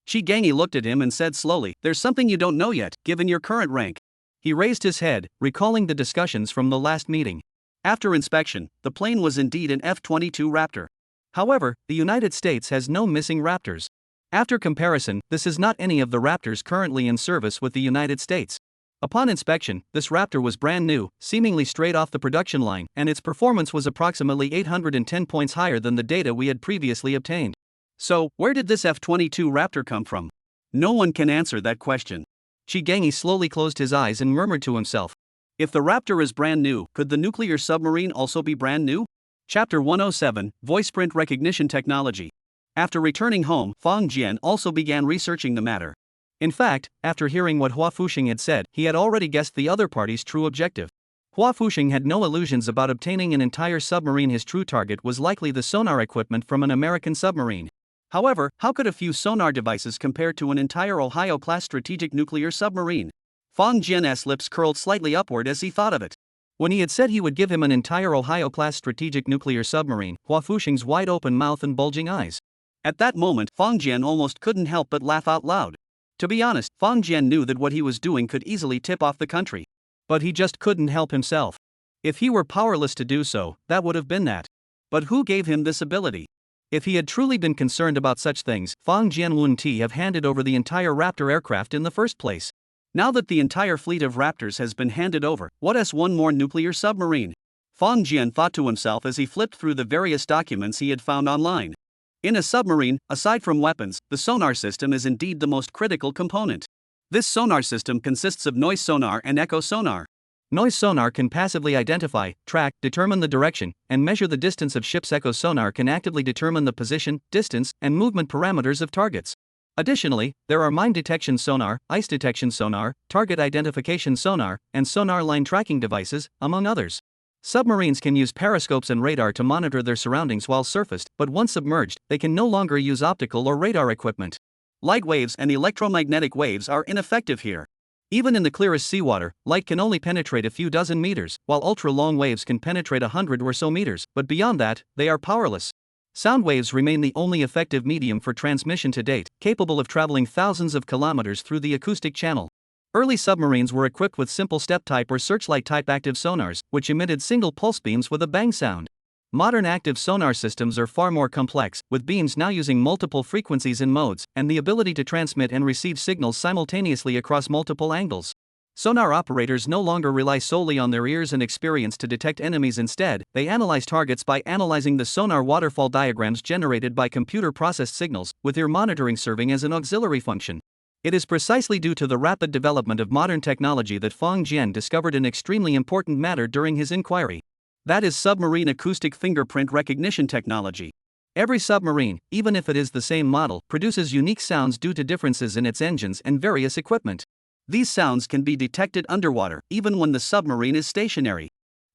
Chigangi looked at him and said slowly, "There's something you don't know yet, given your current rank." He raised his head, recalling the discussions from the last meeting. After inspection, the plane was indeed an F-22 Raptor. However, the United States has no missing Raptors. After comparison, this is not any of the Raptors currently in service with the United States. Upon inspection, this Raptor was brand new, seemingly straight off the production line, and its performance was approximately 810 points higher than the data we had previously obtained. So, where did this F-22 Raptor come from? No one can answer that question. Chigangi slowly closed his eyes and murmured to himself, "If the Raptor is brand new, could the nuclear submarine also be brand new?" Chapter 107, Voice Print Recognition Technology. After returning home, Fang Jian also began researching the matter. In fact, after hearing what Hua Fuxing had said, he had already guessed the other party's true objective. Hua Fuxing had no illusions about obtaining an entire submarine. His true target was likely the sonar equipment from an American submarine. However, how could a few sonar devices compare to an entire Ohio-class strategic nuclear submarine? Fang Jian's lips curled slightly upward as he thought of it. When he had said he would give him an entire Ohio-class strategic nuclear submarine, Hua Fuxing's wide-open mouth and bulging eyes. At that moment, Fang Jian almost couldn't help but laugh out loud. To be honest, Fang Jian knew that what he was doing could easily tip off the country. But he just couldn't help himself. If he were powerless to do so, that would have been that. But who gave him this ability? If he had truly been concerned about such things, Fang Jian wouldn't have handed over the entire Raptor aircraft in the first place. Now that the entire fleet of Raptors has been handed over, what is one more nuclear submarine? Fang Jian thought to himself as he flipped through the various documents he had found online. In a submarine, aside from weapons, the sonar system is indeed the most critical component. This sonar system consists of noise sonar and echo sonar. Noise sonar can passively identify, track, determine the direction, and measure the distance of ships. Echo sonar can actively determine the position, distance, and movement parameters of targets. Additionally, there are mine detection sonar, ice detection sonar, target identification sonar, and sonar line tracking devices, among others. Submarines can use periscopes and radar to monitor their surroundings while surfaced, but once submerged, they can no longer use optical or radar equipment. Light waves and electromagnetic waves are ineffective here. Even in the clearest seawater, light can only penetrate a few dozen meters, while ultra-long waves can penetrate 100 or so meters, but beyond that, they are powerless. Sound waves remain the only effective medium for transmission to date, capable of traveling thousands of kilometers through the acoustic channel. Early submarines were equipped with simple step-type or searchlight-type active sonars, which emitted single pulse beams with a bang sound. Modern active sonar systems are far more complex, with beams now using multiple frequencies and modes, and the ability to transmit and receive signals simultaneously across multiple angles. Sonar operators no longer rely solely on their ears and experience to detect enemies. Instead, they analyze targets by analyzing the sonar waterfall diagrams generated by computer-processed signals, with ear monitoring serving as an auxiliary function. It is precisely due to the rapid development of modern technology that Fang Jian discovered an extremely important matter during his inquiry. That is submarine acoustic fingerprint recognition technology. Every submarine, even if it is the same model, produces unique sounds due to differences in its engines and various equipment. These sounds can be detected underwater, even when the submarine is stationary.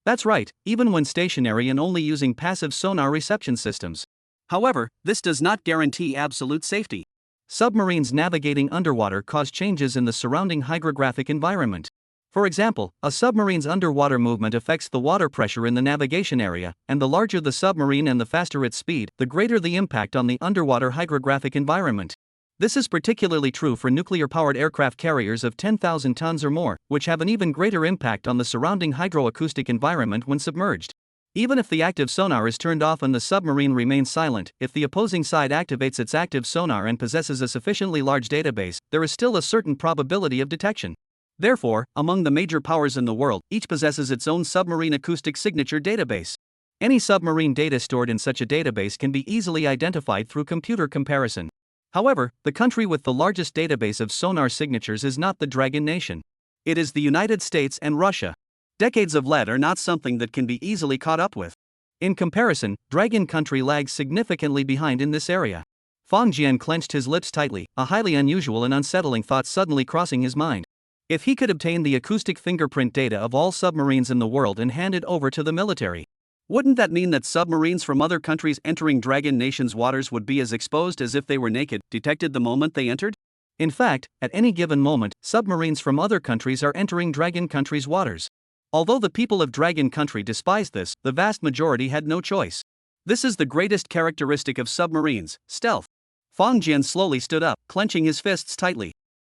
That's right, even when stationary and only using passive sonar reception systems. However, this does not guarantee absolute safety. Submarines navigating underwater cause changes in the surrounding hydrographic environment. For example, a submarine's underwater movement affects the water pressure in the navigation area, and the larger the submarine and the faster its speed, the greater the impact on the underwater hydrographic environment. This is particularly true for nuclear-powered aircraft carriers of 10,000 tons or more, which have an even greater impact on the surrounding hydroacoustic environment when submerged. Even if the active sonar is turned off and the submarine remains silent, if the opposing side activates its active sonar and possesses a sufficiently large database, there is still a certain probability of detection. Therefore, among the major powers in the world, each possesses its own submarine acoustic signature database. Any submarine data stored in such a database can be easily identified through computer comparison. However, the country with the largest database of sonar signatures is not the Dragon Nation. It is the United States and Russia. Decades of lead are not something that can be easily caught up with. In comparison, Dragon Country lags significantly behind in this area. Fang Jian clenched his lips tightly, a highly unusual and unsettling thought suddenly crossing his mind. If he could obtain the acoustic fingerprint data of all submarines in the world and hand it over to the military, wouldn't that mean that submarines from other countries entering Dragon Nation's waters would be as exposed as if they were naked, detected the moment they entered? In fact, at any given moment, submarines from other countries are entering Dragon Country's waters. Although the people of Dragon Country despised this, the vast majority had no choice. This is the greatest characteristic of submarines, stealth. Fang Jian slowly stood up, clenching his fists tightly.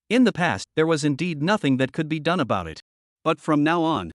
In the past, there was indeed nothing that could be done about it. But from now on,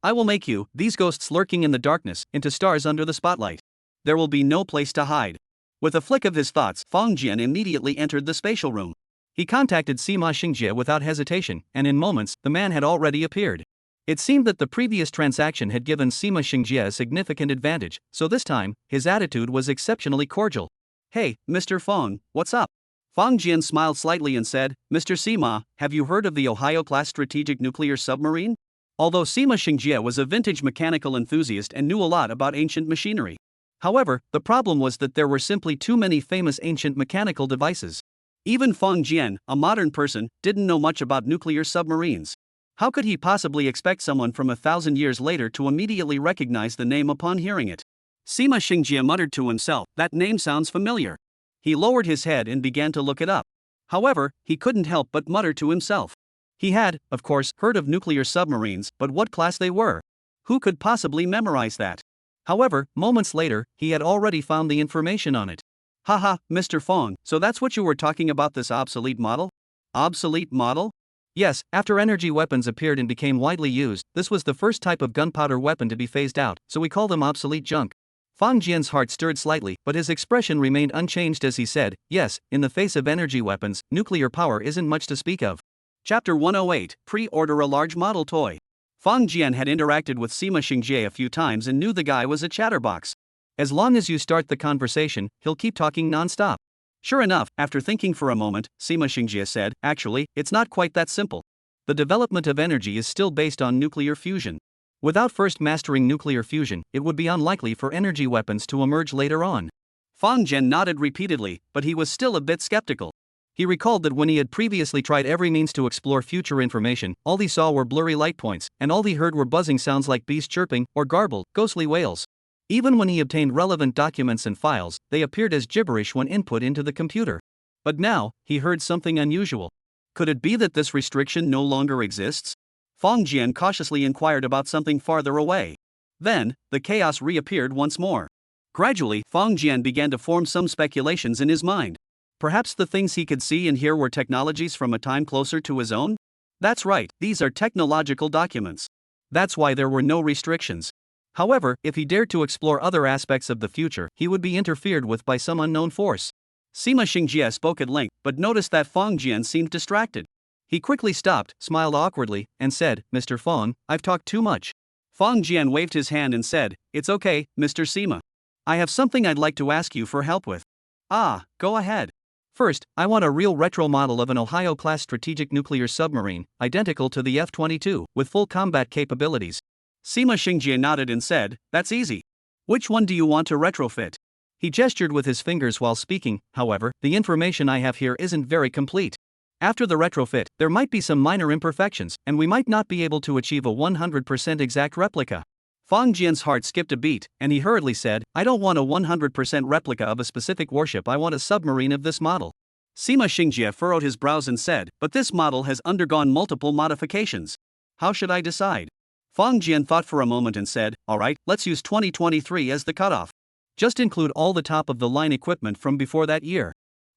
I will make you, these ghosts lurking in the darkness, into stars under the spotlight. There will be no place to hide. With a flick of his thoughts, Fang Jian immediately entered the spatial room. He contacted Sima Xingjie without hesitation, and in moments, the man had already appeared. It seemed that the previous transaction had given Sima Xingjie a significant advantage, so this time, his attitude was exceptionally cordial. "Hey, Mr. Fang, what's up?" Fang Jian smiled slightly and said, "Mr. Sima, have you heard of the Ohio-class strategic nuclear submarine?" Although Sima Xingjie was a vintage mechanical enthusiast and knew a lot about ancient machinery. However, the problem was that there were simply too many famous ancient mechanical devices. Even Fang Jian, a modern person, didn't know much about nuclear submarines. How could he possibly expect someone from 1,000 years later to immediately recognize the name upon hearing it? Sima Xingjie muttered to himself, "That name sounds familiar." He lowered his head and began to look it up. However, he couldn't help but mutter to himself. He had, of course, heard of nuclear submarines, but what class they were? Who could possibly memorize that? However, moments later, he had already found the information on it. "Haha, Mr. Fang, so that's what you were talking about, this obsolete model?" "Obsolete model?" Yes, after energy weapons appeared and became widely used, this was the first type of gunpowder weapon to be phased out, so we call them obsolete junk. Fang Jian's heart stirred slightly, but his expression remained unchanged as he said, "Yes, in the face of energy weapons, nuclear power isn't much to speak of." Chapter 108, Pre-order a large model toy. Fang Jian had interacted with Sima Xingjie a few times and knew the guy was a chatterbox. As long as you start the conversation, he'll keep talking non-stop. Sure enough, after thinking for a moment, Sima Xingjie said, "Actually, it's not quite that simple. The development of energy is still based on nuclear fusion. Without first mastering nuclear fusion, it would be unlikely for energy weapons to emerge later on." Fang Jian nodded repeatedly, but he was still a bit skeptical. He recalled that when he had previously tried every means to explore future information, all he saw were blurry light points, and all he heard were buzzing sounds like bees chirping, or garbled, ghostly wails. Even when he obtained relevant documents and files, they appeared as gibberish when input into the computer. But now, he heard something unusual. Could it be that this restriction no longer exists? Fang Jian cautiously inquired about something farther away. Then, the chaos reappeared once more. Gradually, Fang Jian began to form some speculations in his mind. Perhaps the things he could see and hear were technologies from a time closer to his own? That's right, these are technological documents. That's why there were no restrictions. However, if he dared to explore other aspects of the future, he would be interfered with by some unknown force. Sima Xingjie spoke at length, but noticed that Fang Jian seemed distracted. He quickly stopped, smiled awkwardly, and said, "Mr. Fang, I've talked too much." Fang Jian waved his hand and said, "It's okay, Mr. Sima. I have something I'd like to ask you for help with." "Ah, go ahead." "First, I want a real retro model of an Ohio-class strategic nuclear submarine, identical to the F-22, with full combat capabilities." Sima Xingjie nodded and said, "That's easy. Which one do you want to retrofit?" He gestured with his fingers while speaking. However, the information I have here isn't very complete. After the retrofit, there might be some minor imperfections, and we might not be able to achieve a 100% exact replica. Fang Jian's heart skipped a beat, and he hurriedly said, "I don't want a 100% replica of a specific warship, I want a submarine of this model." Sima Xingjie furrowed his brows and said, "But this model has undergone multiple modifications. How should I decide?" Fang Jian thought for a moment and said, "Alright, let's use 2023 as the cutoff. Just include all the top-of-the-line equipment from before that year."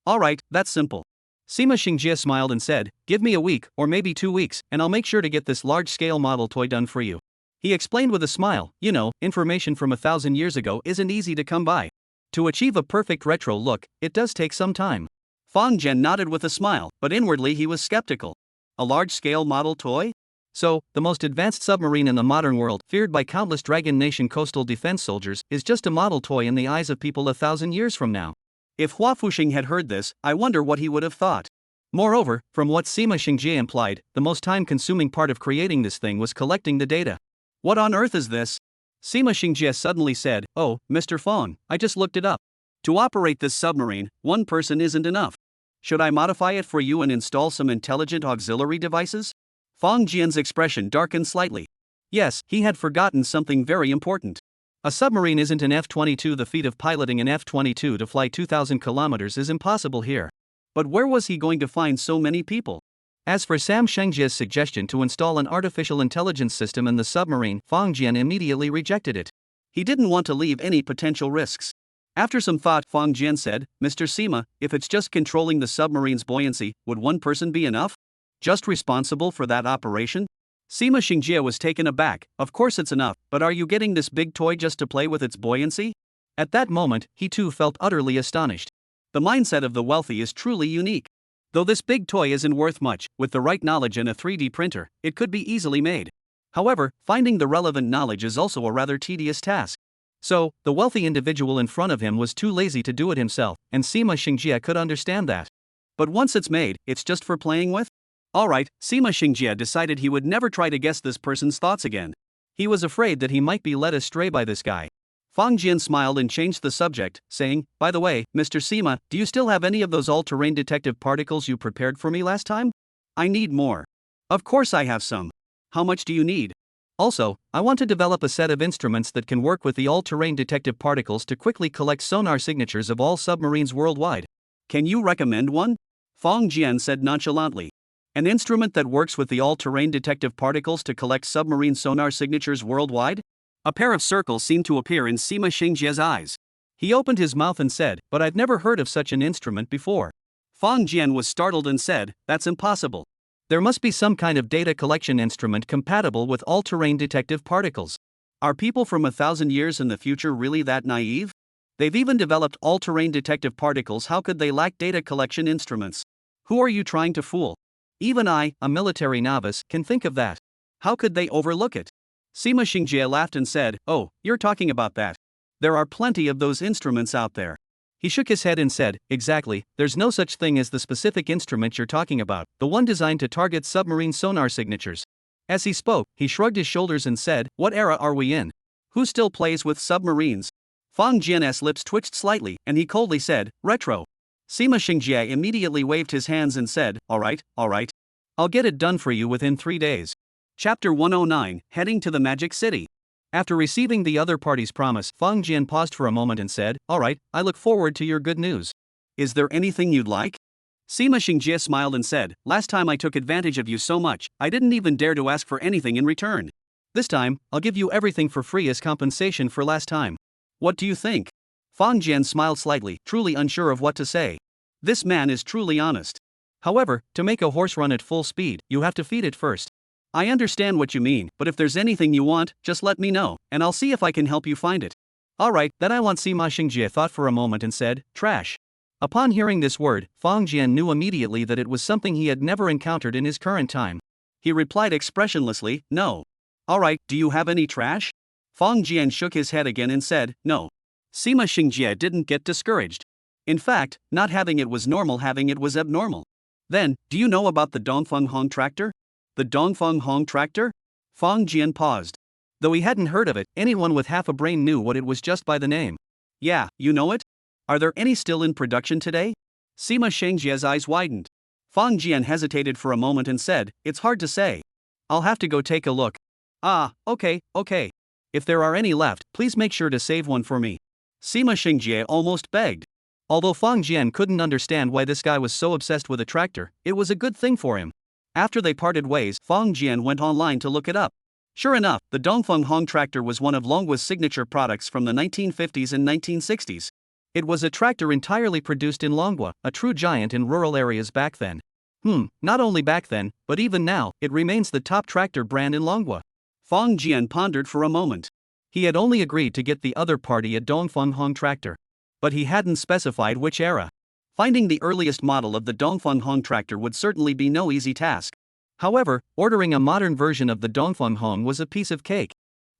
"Alright, that's simple. Sima Xingjie smiled and said, "Give me a week, or maybe 2 weeks, and I'll make sure to get this large-scale model toy done for you." He explained with a smile, information from 1,000 years ago isn't easy to come by. To achieve a perfect retro look, it does take some time. Fang Jian nodded with a smile, but inwardly he was skeptical. A large-scale model toy? So, the most advanced submarine in the modern world, feared by countless Dragon Nation coastal defense soldiers, is just a model toy in the eyes of people 1,000 years from now. If Hua Fuxing had heard this, I wonder what he would have thought. Moreover, from what Sima Xingjie implied, the most time-consuming part of creating this thing was collecting the data. What on earth is this? Sima Xingjie suddenly said, "Oh, Mr. Fong, I just looked it up. To operate this submarine, one person isn't enough. Should I modify it for you and install some intelligent auxiliary devices?" Fang Jian's expression darkened slightly. Yes, he had forgotten something very important. A submarine isn't an F-22. The feat of piloting an F-22 to fly 2,000 kilometers is impossible here. But where was he going to find so many people? As for Sam Xingjie's suggestion to install an artificial intelligence system in the submarine, Fang Jian immediately rejected it. He didn't want to leave any potential risks. After some thought, Fang Jian said, "Mr. Sima, if it's just controlling the submarine's buoyancy, would one person be enough? Just responsible for that operation?" Sima Xingjie was taken aback. "Of course it's enough, but are you getting this big toy just to play with its buoyancy?" At that moment, he too felt utterly astonished. The mindset of the wealthy is truly unique. Though this big toy isn't worth much, with the right knowledge and a 3D printer, it could be easily made. However, finding the relevant knowledge is also a rather tedious task. So, the wealthy individual in front of him was too lazy to do it himself, and Sima Xingjie could understand that. But once it's made, it's just for playing with? Alright, Sima Xingjie decided he would never try to guess this person's thoughts again. He was afraid that he might be led astray by this guy. Fang Jian smiled and changed the subject, saying, "By the way, Mr. Sima, do you still have any of those all-terrain detective particles you prepared for me last time? I need more." "Of course I have some. How much do you need?" "Also, I want to develop a set of instruments that can work with the all-terrain detective particles to quickly collect sonar signatures of all submarines worldwide." "Can you recommend one?" Fang Jian said nonchalantly. "An instrument that works with the all-terrain detective particles to collect submarine sonar signatures worldwide?" A pair of circles seemed to appear in Sima Xingjie's eyes. He opened his mouth and said, "But I've never heard of such an instrument before." Fang Jian was startled and said, "That's impossible. There must be some kind of data collection instrument compatible with all-terrain detective particles." Are people from 1,000 years in the future really that naive? They've even developed all-terrain detective particles. How could they lack data collection instruments? Who are you trying to fool? Even I, a military novice, can think of that. How could they overlook it? Sima Xingjie laughed and said, "Oh, you're talking about that. There are plenty of those instruments out there." He shook his head and said, "Exactly, there's no such thing as the specific instrument you're talking about, the one designed to target submarine sonar signatures." As he spoke, he shrugged his shoulders and said, "What era are we in? Who still plays with submarines?" Fang Jian's lips twitched slightly, and he coldly said, "Retro." Sima Xingjie immediately waved his hands and said, all right. I'll get it done for you within 3 days. Chapter 109, Heading to the Magic City. After receiving the other party's promise, Fang Jian paused for a moment and said, "Alright, I look forward to your good news." "Is there anything you'd like?" Sima Xingjie smiled and said, "Last time I took advantage of you so much, I didn't even dare to ask for anything in return. This time, I'll give you everything for free as compensation for last time." "What do you think?" Fang Jian smiled slightly, truly unsure of what to say. This man is truly honest. However, to make a horse run at full speed, you have to feed it first. "I understand what you mean, but if there's anything you want, just let me know, and I'll see if I can help you find it." "Alright, then I want." Sima Xingjie thought for a moment and said, "Trash." Upon hearing this word, Fang Jian knew immediately that it was something he had never encountered in his current time. He replied expressionlessly, "No." "Alright, do you have any trash?" Fang Jian shook his head again and said, "No." Sima Xingjie didn't get discouraged. In fact, not having it was normal, having it was abnormal. "Then, do you know about the Dongfeng Hong tractor?" "The Dongfeng Hong tractor?" Fang Jian paused. Though he hadn't heard of it, anyone with half a brain knew what it was just by the name. "Yeah, you know it? Are there any still in production today?" Sima Xingjie's eyes widened. Fang Jian hesitated for a moment and said, "It's hard to say. I'll have to go take a look." "Ah, okay. If there are any left, please make sure to save one for me." Sima Xingjie almost begged. Although Fang Jian couldn't understand why this guy was so obsessed with a tractor, it was a good thing for him. After they parted ways, Fang Jian went online to look it up. Sure enough, the Dongfeng Hong tractor was one of Longwa's signature products from the 1950s and 1960s. It was a tractor entirely produced in Manhwa, a true giant in rural areas back then. Not only back then, but even now, it remains the top tractor brand in Manhwa. Fong Jian pondered for a moment. He had only agreed to get the other party a Dongfeng Hong tractor. But he hadn't specified which era. Finding the earliest model of the Dongfeng Hong tractor would certainly be no easy task. However, ordering a modern version of the Dongfeng Hong was a piece of cake.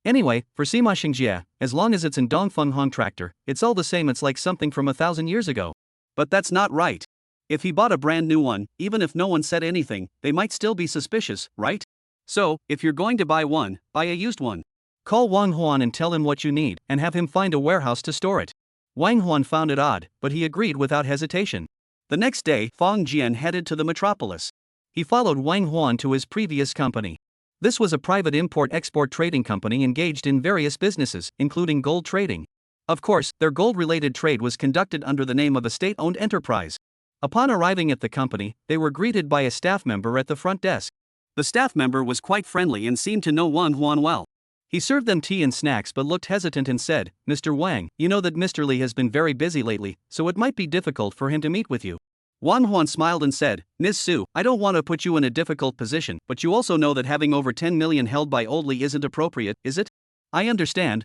Anyway, for Sima Xingjie, as long as it's in Dongfeng Hong tractor, it's all the same, it's like something from 1,000 years ago. But that's not right. If he bought a brand new one, even if no one said anything, they might still be suspicious, right? So, if you're going to buy one, buy a used one. Call Wang Huan and tell him what you need, and have him find a warehouse to store it. Wang Huan found it odd, but he agreed without hesitation. The next day, Fong Jian headed to the metropolis. He followed Wang Huan to his previous company. This was a private import-export trading company engaged in various businesses, including gold trading. Of course, their gold-related trade was conducted under the name of a state-owned enterprise. Upon arriving at the company, they were greeted by a staff member at the front desk. The staff member was quite friendly and seemed to know Wang Huan well. He served them tea and snacks but looked hesitant and said, "Mr. Wang, you know that Mr. Li has been very busy lately, so it might be difficult for him to meet with you." Wang Huan smiled and said, "Ms. Su, I don't want to put you in a difficult position, but you also know that having over 10 million held by old Li isn't appropriate, is it?" I understand,"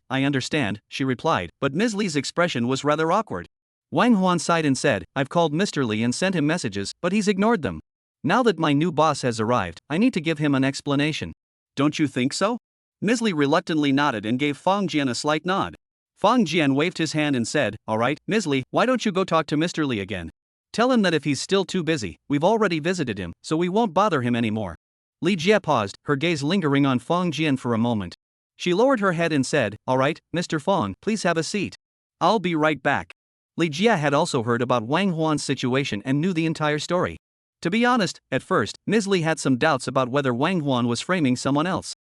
she replied, but Ms. Li's expression was rather awkward. Wang Huan sighed and said, "I've called Mr. Li and sent him messages, but he's ignored them. Now that my new boss has arrived, I need to give him an explanation." "Don't you think so?" Ms. Li reluctantly nodded and gave Fong Jian a slight nod. Fong Jian waved his hand and said, "All right, Ms. Li, why don't you go talk to Mr. Li again? Tell him that if he's still too busy, we've already visited him, so we won't bother him anymore." Li Jie paused, her gaze lingering on Fong Jian for a moment. She lowered her head and said, "All right, Mr. Fong, please have a seat. I'll be right back." Li Jie had also heard about Wang Huan's situation and knew the entire story. To be honest, at first, Ms. Li had some doubts about whether Wang Huan was framing someone else.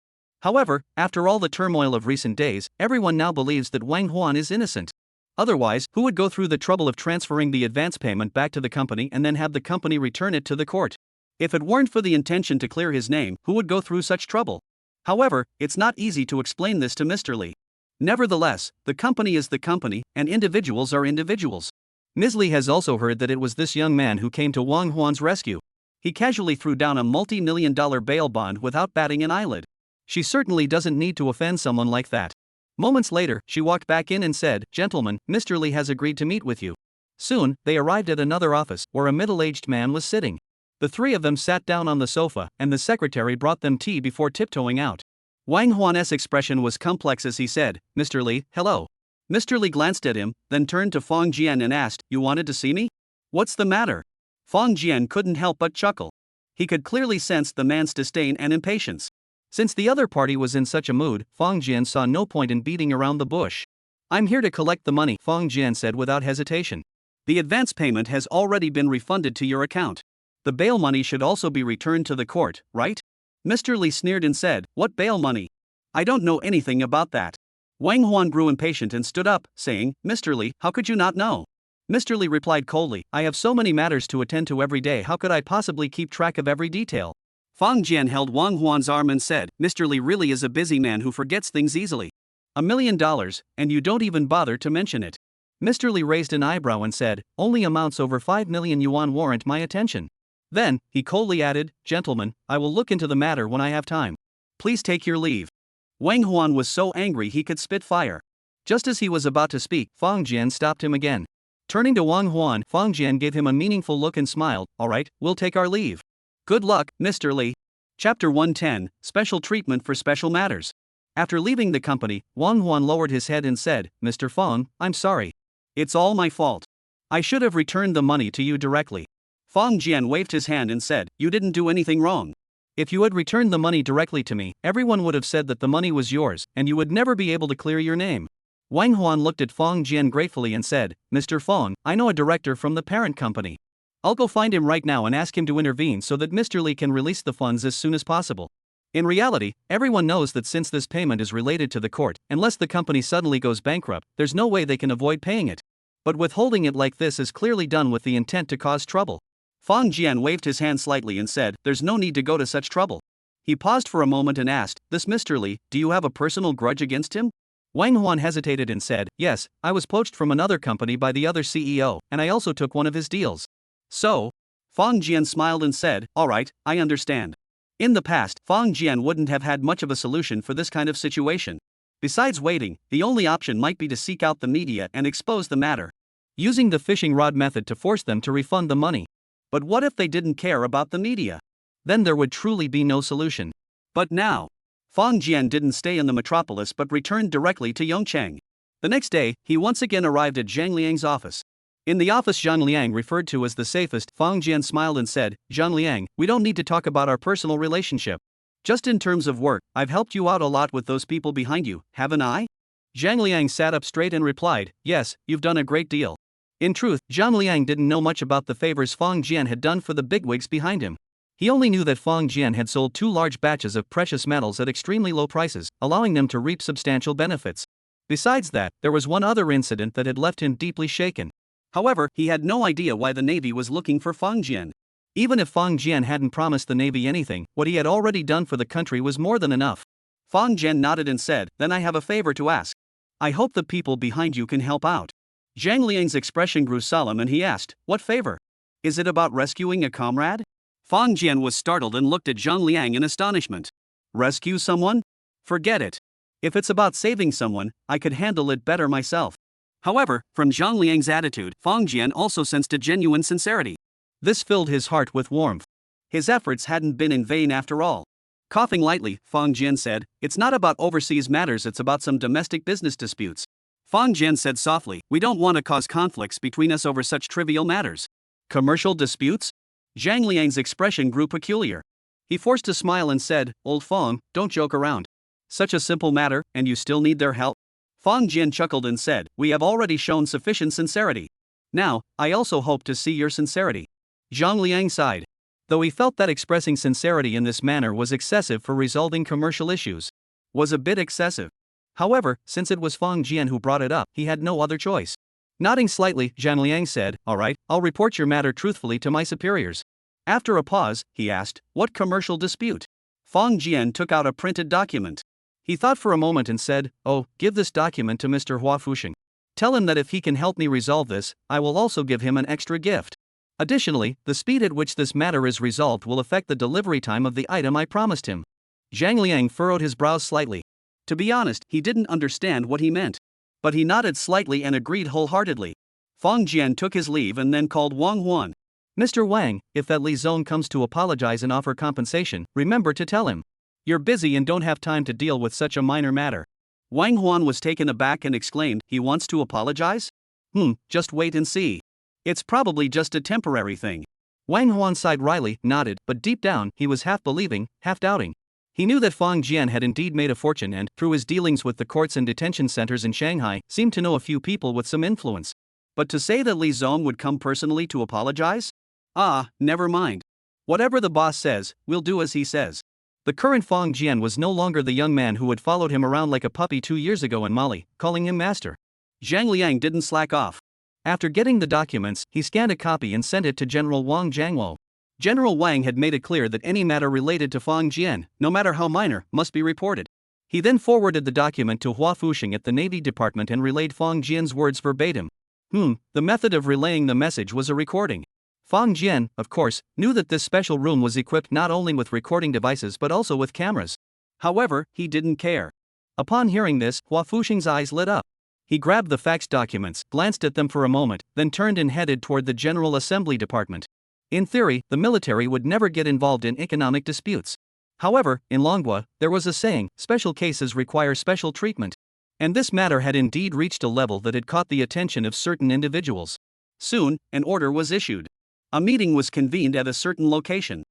However, after all the turmoil of recent days, everyone now believes that Wang Huan is innocent. Otherwise, who would go through the trouble of transferring the advance payment back to the company and then have the company return it to the court? If it weren't for the intention to clear his name, who would go through such trouble? However, it's not easy to explain this to Mr. Li. Nevertheless, the company is the company, and individuals are individuals. Ms. Li has also heard that it was this young man who came to Wang Huan's rescue. He casually threw down a multi-million-dollar bail bond without batting an eyelid. She certainly doesn't need to offend someone like that. Moments later, she walked back in and said, "Gentlemen, Mr. Li has agreed to meet with you." Soon, they arrived at another office, where a middle-aged man was sitting. The three of them sat down on the sofa, and the secretary brought them tea before tiptoeing out. Wang Huan's expression was complex as he said, "Mr. Li, hello." Mr. Li glanced at him, then turned to Fong Jian and asked, "You wanted to see me? What's the matter?" Fong Jian couldn't help but chuckle. He could clearly sense the man's disdain and impatience. Since the other party was in such a mood, Fong Jian saw no point in beating around the bush. "I'm here to collect the money," Fong Jian said without hesitation. "The advance payment has already been refunded to your account. The bail money should also be returned to the court, right?" Mr. Li sneered and said, "What bail money? I don't know anything about that." Wang Huan grew impatient and stood up, saying, "Mr. Li, how could you not know?" Mr. Li replied coldly, "I have so many matters to attend to every day, how could I possibly keep track of every detail?" Fong Jian held Wang Huan's arm and said, "Mr. Li really is a busy man who forgets things easily. $1 million, and you don't even bother to mention it." Mr. Li raised an eyebrow and said, "Only amounts over 5 million yuan warrant my attention." Then, he coldly added, "Gentlemen, I will look into the matter when I have time. Please take your leave." Wang Huan was so angry he could spit fire. Just as he was about to speak, Fong Jian stopped him again. Turning to Wang Huan, Fong Jian gave him a meaningful look and smiled, "All right, we'll take our leave. Good luck, Mr. Li." Chapter 110, Special Treatment for Special Matters. After leaving the company, Wang Huan lowered his head and said, "Mr. Fong, I'm sorry. It's all my fault. I should have returned the money to you directly." Fong Jian waved his hand and said, "You didn't do anything wrong. If you had returned the money directly to me, everyone would have said that the money was yours, and you would never be able to clear your name." Wang Huan looked at Fong Jian gratefully and said, "Mr. Fong, I know a director from the parent company. I'll go find him right now and ask him to intervene so that Mr. Li can release the funds as soon as possible." In reality, everyone knows that since this payment is related to the court, unless the company suddenly goes bankrupt, there's no way they can avoid paying it. But withholding it like this is clearly done with the intent to cause trouble. Fong Jian waved his hand slightly and said, "There's no need to go to such trouble." He paused for a moment and asked, "This Mr. Li, do you have a personal grudge against him?" Wang Huan hesitated and said, yes, I was poached from another company by the other CEO, and I also took one of his deals. So? Fang Jian smiled and said, alright, I understand. In the past, Fang Jian wouldn't have had much of a solution for this kind of situation. Besides waiting, the only option might be to seek out the media and expose the matter, using the fishing rod method to force them to refund the money. But what if they didn't care about the media? Then there would truly be no solution. But now, Fang Jian didn't stay in the metropolis but returned directly to Yongchang. The next day, he once again arrived at Zhang Liang's office. In the office Zhang Liang referred to as the safest, Fang Jian smiled and said, Zhang Liang, we don't need to talk about our personal relationship. Just in terms of work, I've helped you out a lot with those people behind you, haven't I? Zhang Liang sat up straight and replied, yes, you've done a great deal. In truth, Zhang Liang didn't know much about the favors Fang Jian had done for the bigwigs behind him. He only knew that Fang Jian had sold 2 large batches of precious metals at extremely low prices, allowing them to reap substantial benefits. Besides that, there was one other incident that had left him deeply shaken. However, he had no idea why the Navy was looking for Fang Jian. Even if Fang Jian hadn't promised the Navy anything, what he had already done for the country was more than enough. Fang Jian nodded and said, then I have a favor to ask. I hope the people behind you can help out. Zhang Liang's expression grew solemn and he asked, what favor? Is it about rescuing a comrade? Fang Jian was startled and looked at Zhang Liang in astonishment. Rescue someone? Forget it. If it's about saving someone, I could handle it better myself. However, from Zhang Liang's attitude, Fang Jian also sensed a genuine sincerity. This filled his heart with warmth. His efforts hadn't been in vain after all. Coughing lightly, Fang Jian said, it's not about overseas matters, it's about some domestic business disputes. Fang Jian said softly, we don't want to cause conflicts between us over such trivial matters. Commercial disputes? Zhang Liang's expression grew peculiar. He forced a smile and said, old Fang, don't joke around. Such a simple matter, and you still need their help? Fang Jian chuckled and said, we have already shown sufficient sincerity. Now, I also hope to see your sincerity. Zhang Liang sighed. Though he felt that expressing sincerity in this manner was excessive for resolving commercial issues. Was a bit excessive. However, since it was Fang Jian who brought it up, he had no other choice. Nodding slightly, Zhang Liang said, alright, I'll report your matter truthfully to my superiors. After a pause, he asked, what commercial dispute? Fang Jian took out a printed document. He thought for a moment and said, oh, give this document to Mr. Hua Fusheng. Tell him that if he can help me resolve this, I will also give him an extra gift. Additionally, the speed at which this matter is resolved will affect the delivery time of the item I promised him. Zhang Liang furrowed his brows slightly. To be honest, he didn't understand what he meant. But he nodded slightly and agreed wholeheartedly. Fang Jian took his leave and then called Wang Huan. Mr. Wang, if that Li Zong comes to apologize and offer compensation, remember to tell him. You're busy and don't have time to deal with such a minor matter. Wang Huan was taken aback and exclaimed, he wants to apologize? Just wait and see. It's probably just a temporary thing. Wang Huan sighed wryly, nodded, but deep down, he was half believing, half doubting. He knew that Fang Jian had indeed made a fortune and, through his dealings with the courts and detention centers in Shanghai, seemed to know a few people with some influence. But to say that Li Zong would come personally to apologize? Never mind. Whatever the boss says, we'll do as he says. The current Fang Jian was no longer the young man who had followed him around like a puppy 2 years ago in Mali, calling him master. Zhang Liang didn't slack off. After getting the documents, he scanned a copy and sent it to General Wang Jiangwo. General Wang had made it clear that any matter related to Fang Jian, no matter how minor, must be reported. He then forwarded the document to Hua Fusheng at the Navy Department and relayed Fang Jian's words verbatim. The method of relaying the message was a recording. Fang Jian, of course, knew that this special room was equipped not only with recording devices but also with cameras. However, he didn't care. Upon hearing this, Hua Fusheng's eyes lit up. He grabbed the faxed documents, glanced at them for a moment, then turned and headed toward the General Assembly Department. In theory, the military would never get involved in economic disputes. However, in Manhwa, there was a saying, special cases require special treatment. And this matter had indeed reached a level that had caught the attention of certain individuals. Soon, an order was issued. A meeting was convened at a certain location.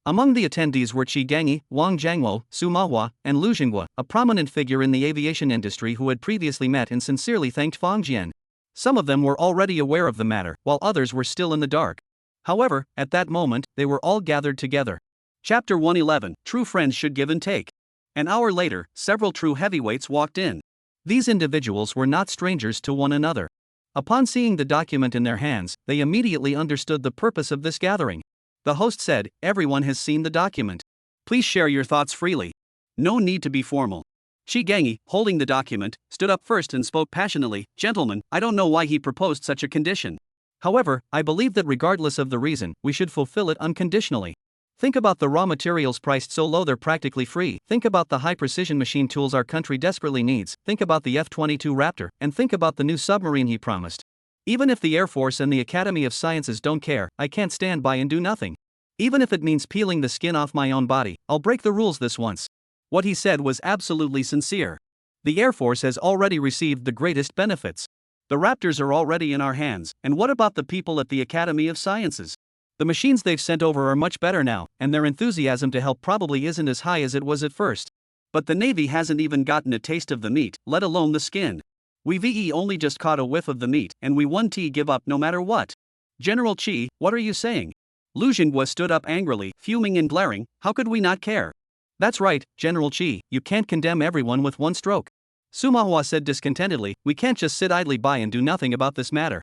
Among the attendees were Qi Gangi, Wang Jiangwo, Su Manhwa, and Lu Jinghua, a prominent figure in the aviation industry who had previously met and sincerely thanked Fang Jian. Some of them were already aware of the matter, while others were still in the dark. However, at that moment, they were all gathered together. Chapter 111, True Friends Should Give and Take. An hour later, several true heavyweights walked in. These individuals were not strangers to one another. Upon seeing the document in their hands, they immediately understood the purpose of this gathering. The host said, everyone has seen the document. Please share your thoughts freely. No need to be formal. Qi Gangyi, holding the document, stood up first and spoke passionately, "Gentlemen, I don't know why he proposed such a condition. However, I believe that regardless of the reason, we should fulfill it unconditionally. Think about the raw materials priced so low they're practically free. Think about the high-precision machine tools our country desperately needs. Think about the F-22 Raptor, and think about the new submarine he promised. Even if the Air Force and the Academy of Sciences don't care, I can't stand by and do nothing. Even if it means peeling the skin off my own body, I'll break the rules this once." What he said was absolutely sincere. The Air Force has already received the greatest benefits. The Raptors are already in our hands, and what about the people at the Academy of Sciences? The machines they've sent over are much better now, and their enthusiasm to help probably isn't as high as it was at first. But the Navy hasn't even gotten a taste of the meat, let alone the skin. We've only just caught a whiff of the meat, and we won't give up no matter what. General Qi, what are you saying? Lu Xinhua stood up angrily, fuming and glaring. How could we not care? That's right, General Qi, you can't condemn everyone with one stroke. Manhwa said discontentedly, we can't just sit idly by and do nothing about this matter.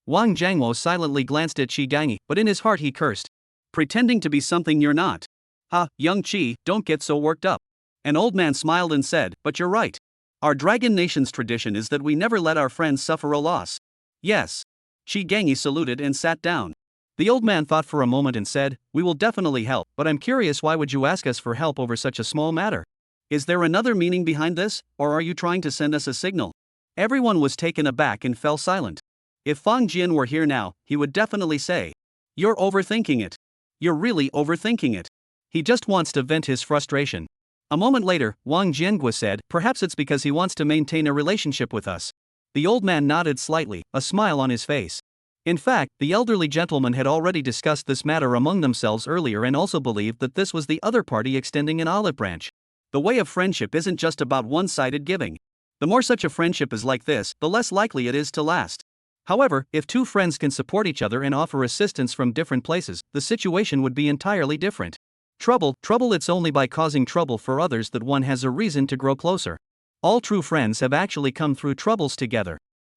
Wang Jiangwo silently glanced at Qi Gangyi, but in his heart he cursed. Pretending to be something you're not. Ha, young Qi, don't get so worked up. An old man smiled and said, but you're right. Our Dragon Nation's tradition is that we never let our friends suffer a loss. Yes. Qi Gangyi saluted and sat down. The old man thought for a moment and said, we will definitely help, but I'm curious, why would you ask us for help over such a small matter? Is there another meaning behind this, or are you trying to send us a signal? Everyone was taken aback and fell silent. If Fang Jian were here now, he would definitely say, "You're overthinking it. You're really overthinking it." He just wants to vent his frustration. A moment later, Wang Jiangua said, perhaps it's because he wants to maintain a relationship with us. The old man nodded slightly, a smile on his face. In fact, the elderly gentleman had already discussed this matter among themselves earlier and also believed that this was the other party extending an olive branch. The way of friendship isn't just about one-sided giving. The more such a friendship is like this, the less likely it is to last. However, if two friends can support each other and offer assistance from different places, the situation would be entirely different. Trouble, it's only by causing trouble for others that one has a reason to grow closer. All true friends have actually come through troubles together.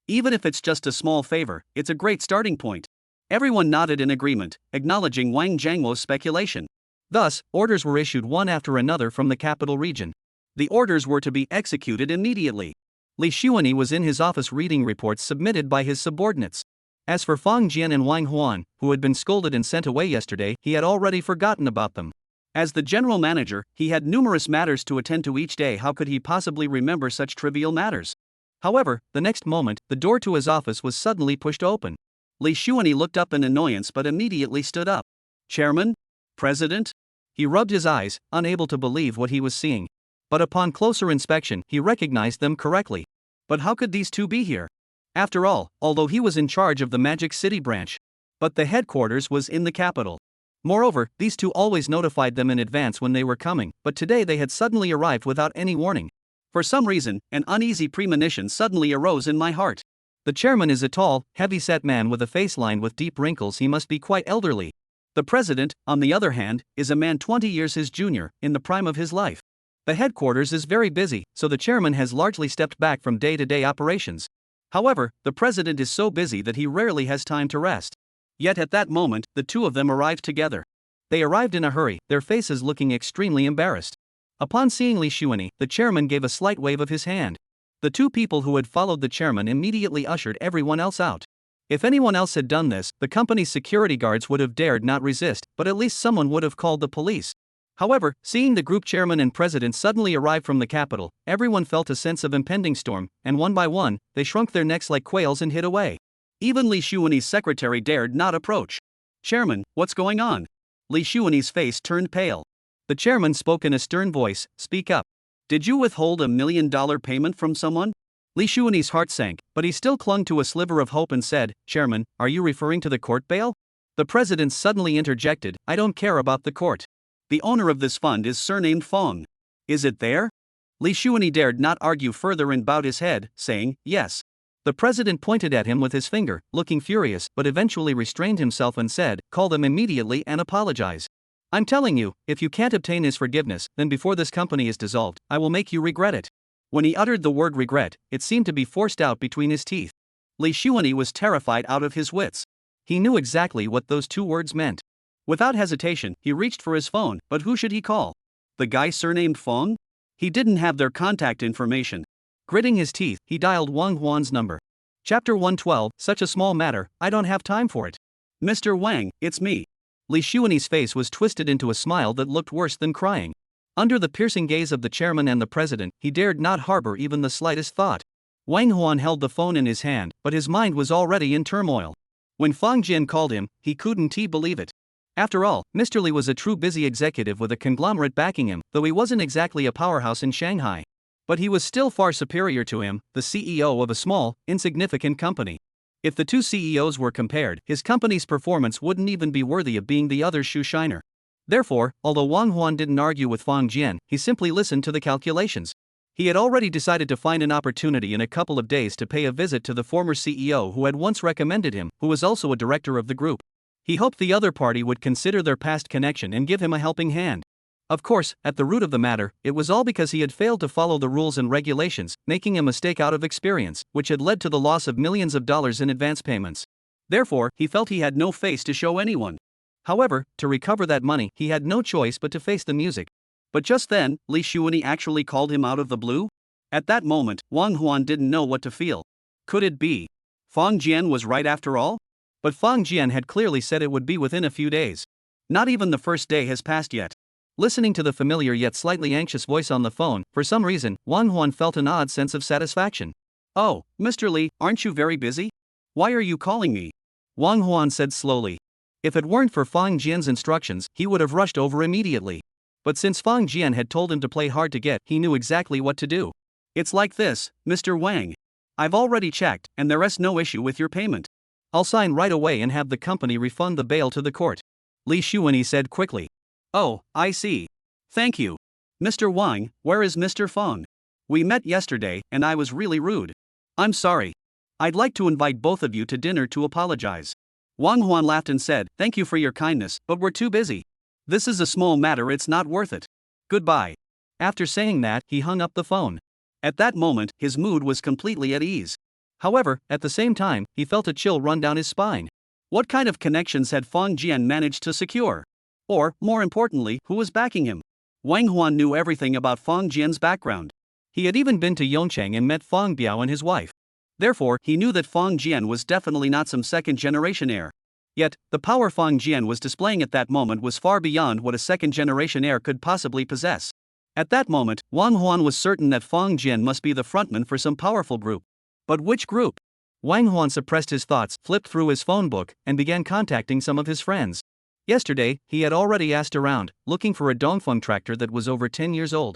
Even if it's just a small favor, it's a great starting point. Everyone nodded in agreement, acknowledging Wang Jiangwo's speculation. Thus, orders were issued one after another from the capital region. The orders were to be executed immediately. Li Xuanyi was in his office reading reports submitted by his subordinates. As for Fang Jian and Wang Huan, who had been scolded and sent away yesterday, he had already forgotten about them. As the general manager, he had numerous matters to attend to each day. How could he possibly remember such trivial matters? However, the next moment, the door to his office was suddenly pushed open. Li Xuanyi looked up in annoyance but immediately stood up. Chairman? President? He rubbed his eyes, unable to believe what he was seeing. But upon closer inspection, he recognized them correctly. But how could these two be here? After all, although he was in charge of the Magic City branch, but the headquarters was in the capital. Moreover, these two always notified them in advance when they were coming, but today they had suddenly arrived without any warning. For some reason, an uneasy premonition suddenly arose in my heart. The chairman is a tall, heavy-set man with a face lined with deep wrinkles. He must be quite elderly. The president, on the other hand, is a man 20 years his junior, in the prime of his life. The headquarters is very busy, so the chairman has largely stepped back from day-to-day operations. However, the president is so busy that he rarely has time to rest. Yet at that moment, the two of them arrived together. They arrived in a hurry, their faces looking extremely embarrassed. Upon seeing Li Xuanyi, the chairman gave a slight wave of his hand. The two people who had followed the chairman immediately ushered everyone else out. If anyone else had done this, the company's security guards would have dared not resist, but at least someone would have called the police. However, seeing the group chairman and president suddenly arrive from the capital, everyone felt a sense of impending storm, and one by one, they shrunk their necks like quails and hid away. Even Li Xuanyi's secretary dared not approach. Chairman, what's going on? Li Xuanyi's face turned pale. The chairman spoke in a stern voice, speak up. Did you withhold $1 million payment from someone? Li Xuanyi's heart sank, but he still clung to a sliver of hope and said, Chairman, are you referring to the court bail? The president suddenly interjected, I don't care about the court. The owner of this fund is surnamed Fong. Is it there? Li Xuanyi dared not argue further and bowed his head, saying, yes. The president pointed at him with his finger, looking furious, but eventually restrained himself and said, call them immediately and apologize. I'm telling you, if you can't obtain his forgiveness, then before this company is dissolved, I will make you regret it. When he uttered the word regret, it seemed to be forced out between his teeth. Li Xuanyi was terrified out of his wits. He knew exactly what those two words meant. Without hesitation, he reached for his phone, but who should he call? The guy surnamed Fong? He didn't have their contact information. Gritting his teeth, he dialed Wang Huan's number. Chapter 112, such a small matter, I don't have time for it. Mr. Wang, it's me. Li Xuanyi's face was twisted into a smile that looked worse than crying. Under the piercing gaze of the chairman and the president, he dared not harbor even the slightest thought. Wang Huan held the phone in his hand, but his mind was already in turmoil. When Fang Jian called him, he couldn't believe it. After all, Mr. Li was a true busy executive with a conglomerate backing him, though he wasn't exactly a powerhouse in Shanghai. But he was still far superior to him, the CEO of a small, insignificant company. If the two CEOs were compared, his company's performance wouldn't even be worthy of being the other's shoe shiner. Therefore, although Wang Huan didn't argue with Fang Jian, he simply listened to the calculations. He had already decided to find an opportunity in a couple of days to pay a visit to the former CEO who had once recommended him, who was also a director of the group. He hoped the other party would consider their past connection and give him a helping hand. Of course, at the root of the matter, it was all because he had failed to follow the rules and regulations, making a mistake out of experience, which had led to the loss of millions of dollars in advance payments. Therefore, he felt he had no face to show anyone. However, to recover that money, he had no choice but to face the music. But just then, Li Xuanyi actually called him out of the blue? At that moment, Wang Huan didn't know what to feel. Could it be Fang Jian was right after all? But Fang Jian had clearly said it would be within a few days. Not even the first day has passed yet. Listening to the familiar yet slightly anxious voice on the phone, for some reason, Wang Huan felt an odd sense of satisfaction. Oh, Mr. Li, aren't you very busy? Why are you calling me? Wang Huan said slowly. If it weren't for Fang Jian's instructions, he would have rushed over immediately. But since Fang Jian had told him to play hard to get, he knew exactly what to do. It's like this, Mr. Wang. I've already checked, and there's no issue with your payment. I'll sign right away and have the company refund the bail to the court. Li Xuanyi said quickly. Oh, I see. Thank you. Mr. Wang, where is Mr. Fang? We met yesterday, and I was really rude. I'm sorry. I'd like to invite both of you to dinner to apologize. Wang Huan laughed and said, thank you for your kindness, but we're too busy. This is a small matter, it's not worth it. Goodbye. After saying that, he hung up the phone. At that moment, his mood was completely at ease. However, at the same time, he felt a chill run down his spine. What kind of connections had Fang Jian managed to secure? Or, more importantly, who was backing him? Wang Huan knew everything about Fang Jian's background. He had even been to Yongchang and met Fang Biao and his wife. Therefore, he knew that Fang Jian was definitely not some second-generation heir. Yet, the power Fang Jian was displaying at that moment was far beyond what a second-generation heir could possibly possess. At that moment, Wang Huan was certain that Fang Jian must be the frontman for some powerful group. But which group? Wang Huan suppressed his thoughts, flipped through his phone book, and began contacting some of his friends. Yesterday, he had already asked around, looking for a Dongfeng tractor that was over 10 years old.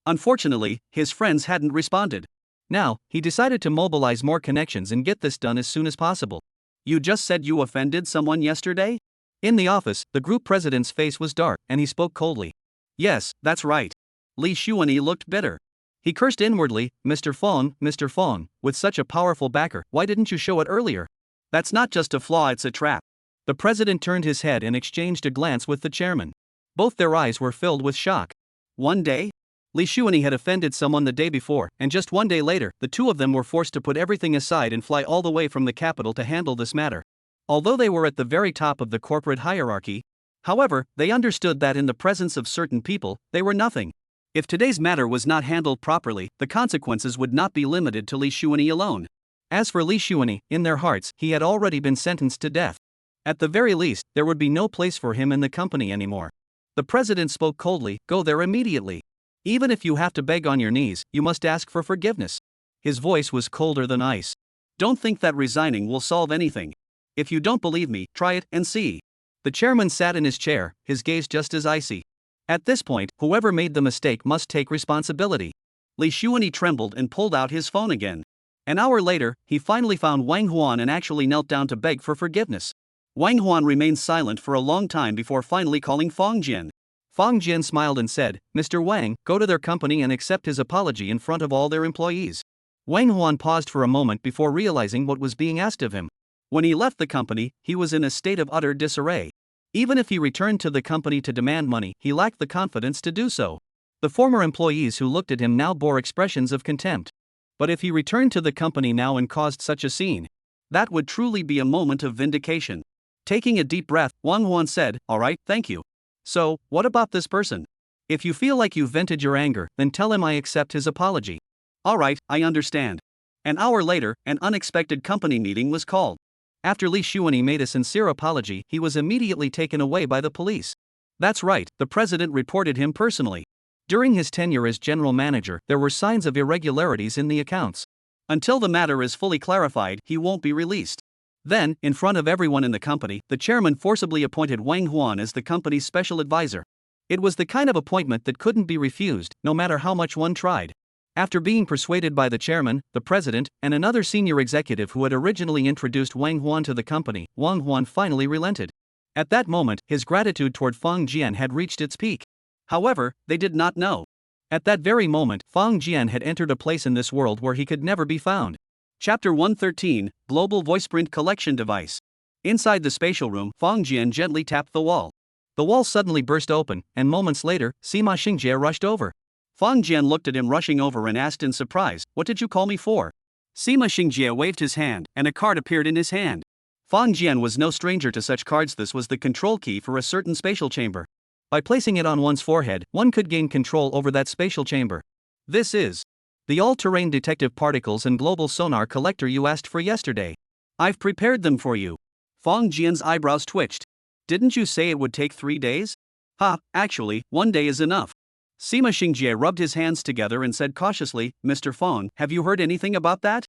Unfortunately, his friends hadn't responded. Now, he decided to mobilize more connections and get this done as soon as possible. You just said you offended someone yesterday? In the office, the group president's face was dark, and he spoke coldly. Yes, that's right. Li Xuanyi looked bitter. He cursed inwardly, Mr. Fong, with such a powerful backer, why didn't you show it earlier? That's not just a flaw, it's a trap. The president turned his head and exchanged a glance with the chairman. Both their eyes were filled with shock. One day? Li Xuanyi had offended someone the day before, and just one day later, the two of them were forced to put everything aside and fly all the way from the capital to handle this matter. Although they were at the very top of the corporate hierarchy, however, they understood that in the presence of certain people, they were nothing. If today's matter was not handled properly, the consequences would not be limited to Li Xuanyi alone. As for Li Xuanyi, in their hearts, he had already been sentenced to death. At the very least, there would be no place for him in the company anymore. The president spoke coldly, go there immediately. Even if you have to beg on your knees, you must ask for forgiveness. His voice was colder than ice. Don't think that resigning will solve anything. If you don't believe me, try it and see. The chairman sat in his chair, his gaze just as icy. At this point, whoever made the mistake must take responsibility. Li Xuanyi trembled and pulled out his phone again. An hour later, he finally found Wang Huan and actually knelt down to beg for forgiveness. Wang Huan remained silent for a long time before finally calling Fang Jian. Fang Jian smiled and said, Mr. Wang, go to their company and accept his apology in front of all their employees. Wang Huan paused for a moment before realizing what was being asked of him. When he left the company, he was in a state of utter disarray. Even if he returned to the company to demand money, he lacked the confidence to do so. The former employees who looked at him now bore expressions of contempt. But if he returned to the company now and caused such a scene, that would truly be a moment of vindication. Taking a deep breath, Wang Huan said, all right, thank you. So, what about this person? If you feel like you've vented your anger, then tell him I accept his apology. Alright, I understand. An hour later, an unexpected company meeting was called. After Li Shuani made a sincere apology, he was immediately taken away by the police. That's right, the president reported him personally. During his tenure as general manager, there were signs of irregularities in the accounts. Until the matter is fully clarified, he won't be released. Then, in front of everyone in the company, the chairman forcibly appointed Wang Huan as the company's special advisor. It was the kind of appointment that couldn't be refused, no matter how much one tried. After being persuaded by the chairman, the president, and another senior executive who had originally introduced Wang Huan to the company, Wang Huan finally relented. At that moment, his gratitude toward Fang Jian had reached its peak. However, they did not know. At that very moment, Fang Jian had entered a place in this world where he could never be found. Chapter 113, Global Voiceprint Collection Device. Inside the spatial room, Fang Jian gently tapped the wall. The wall suddenly burst open, and moments later, Sima Xingjie rushed over. Fang Jian looked at him rushing over and asked in surprise, "What did you call me for?" Sima Xingjie waved his hand, and a card appeared in his hand. Fang Jian was no stranger to such cards. This was the control key for a certain spatial chamber. By placing it on one's forehead, one could gain control over that spatial chamber. This is the all-terrain detective particles and global sonar collector you asked for yesterday. I've prepared them for you. Fang Jian's eyebrows twitched. Didn't you say it would take 3 days? Actually, 1 day is enough. Sima Xingjie rubbed his hands together and said cautiously, "Mr. Fang, have you heard anything about that?"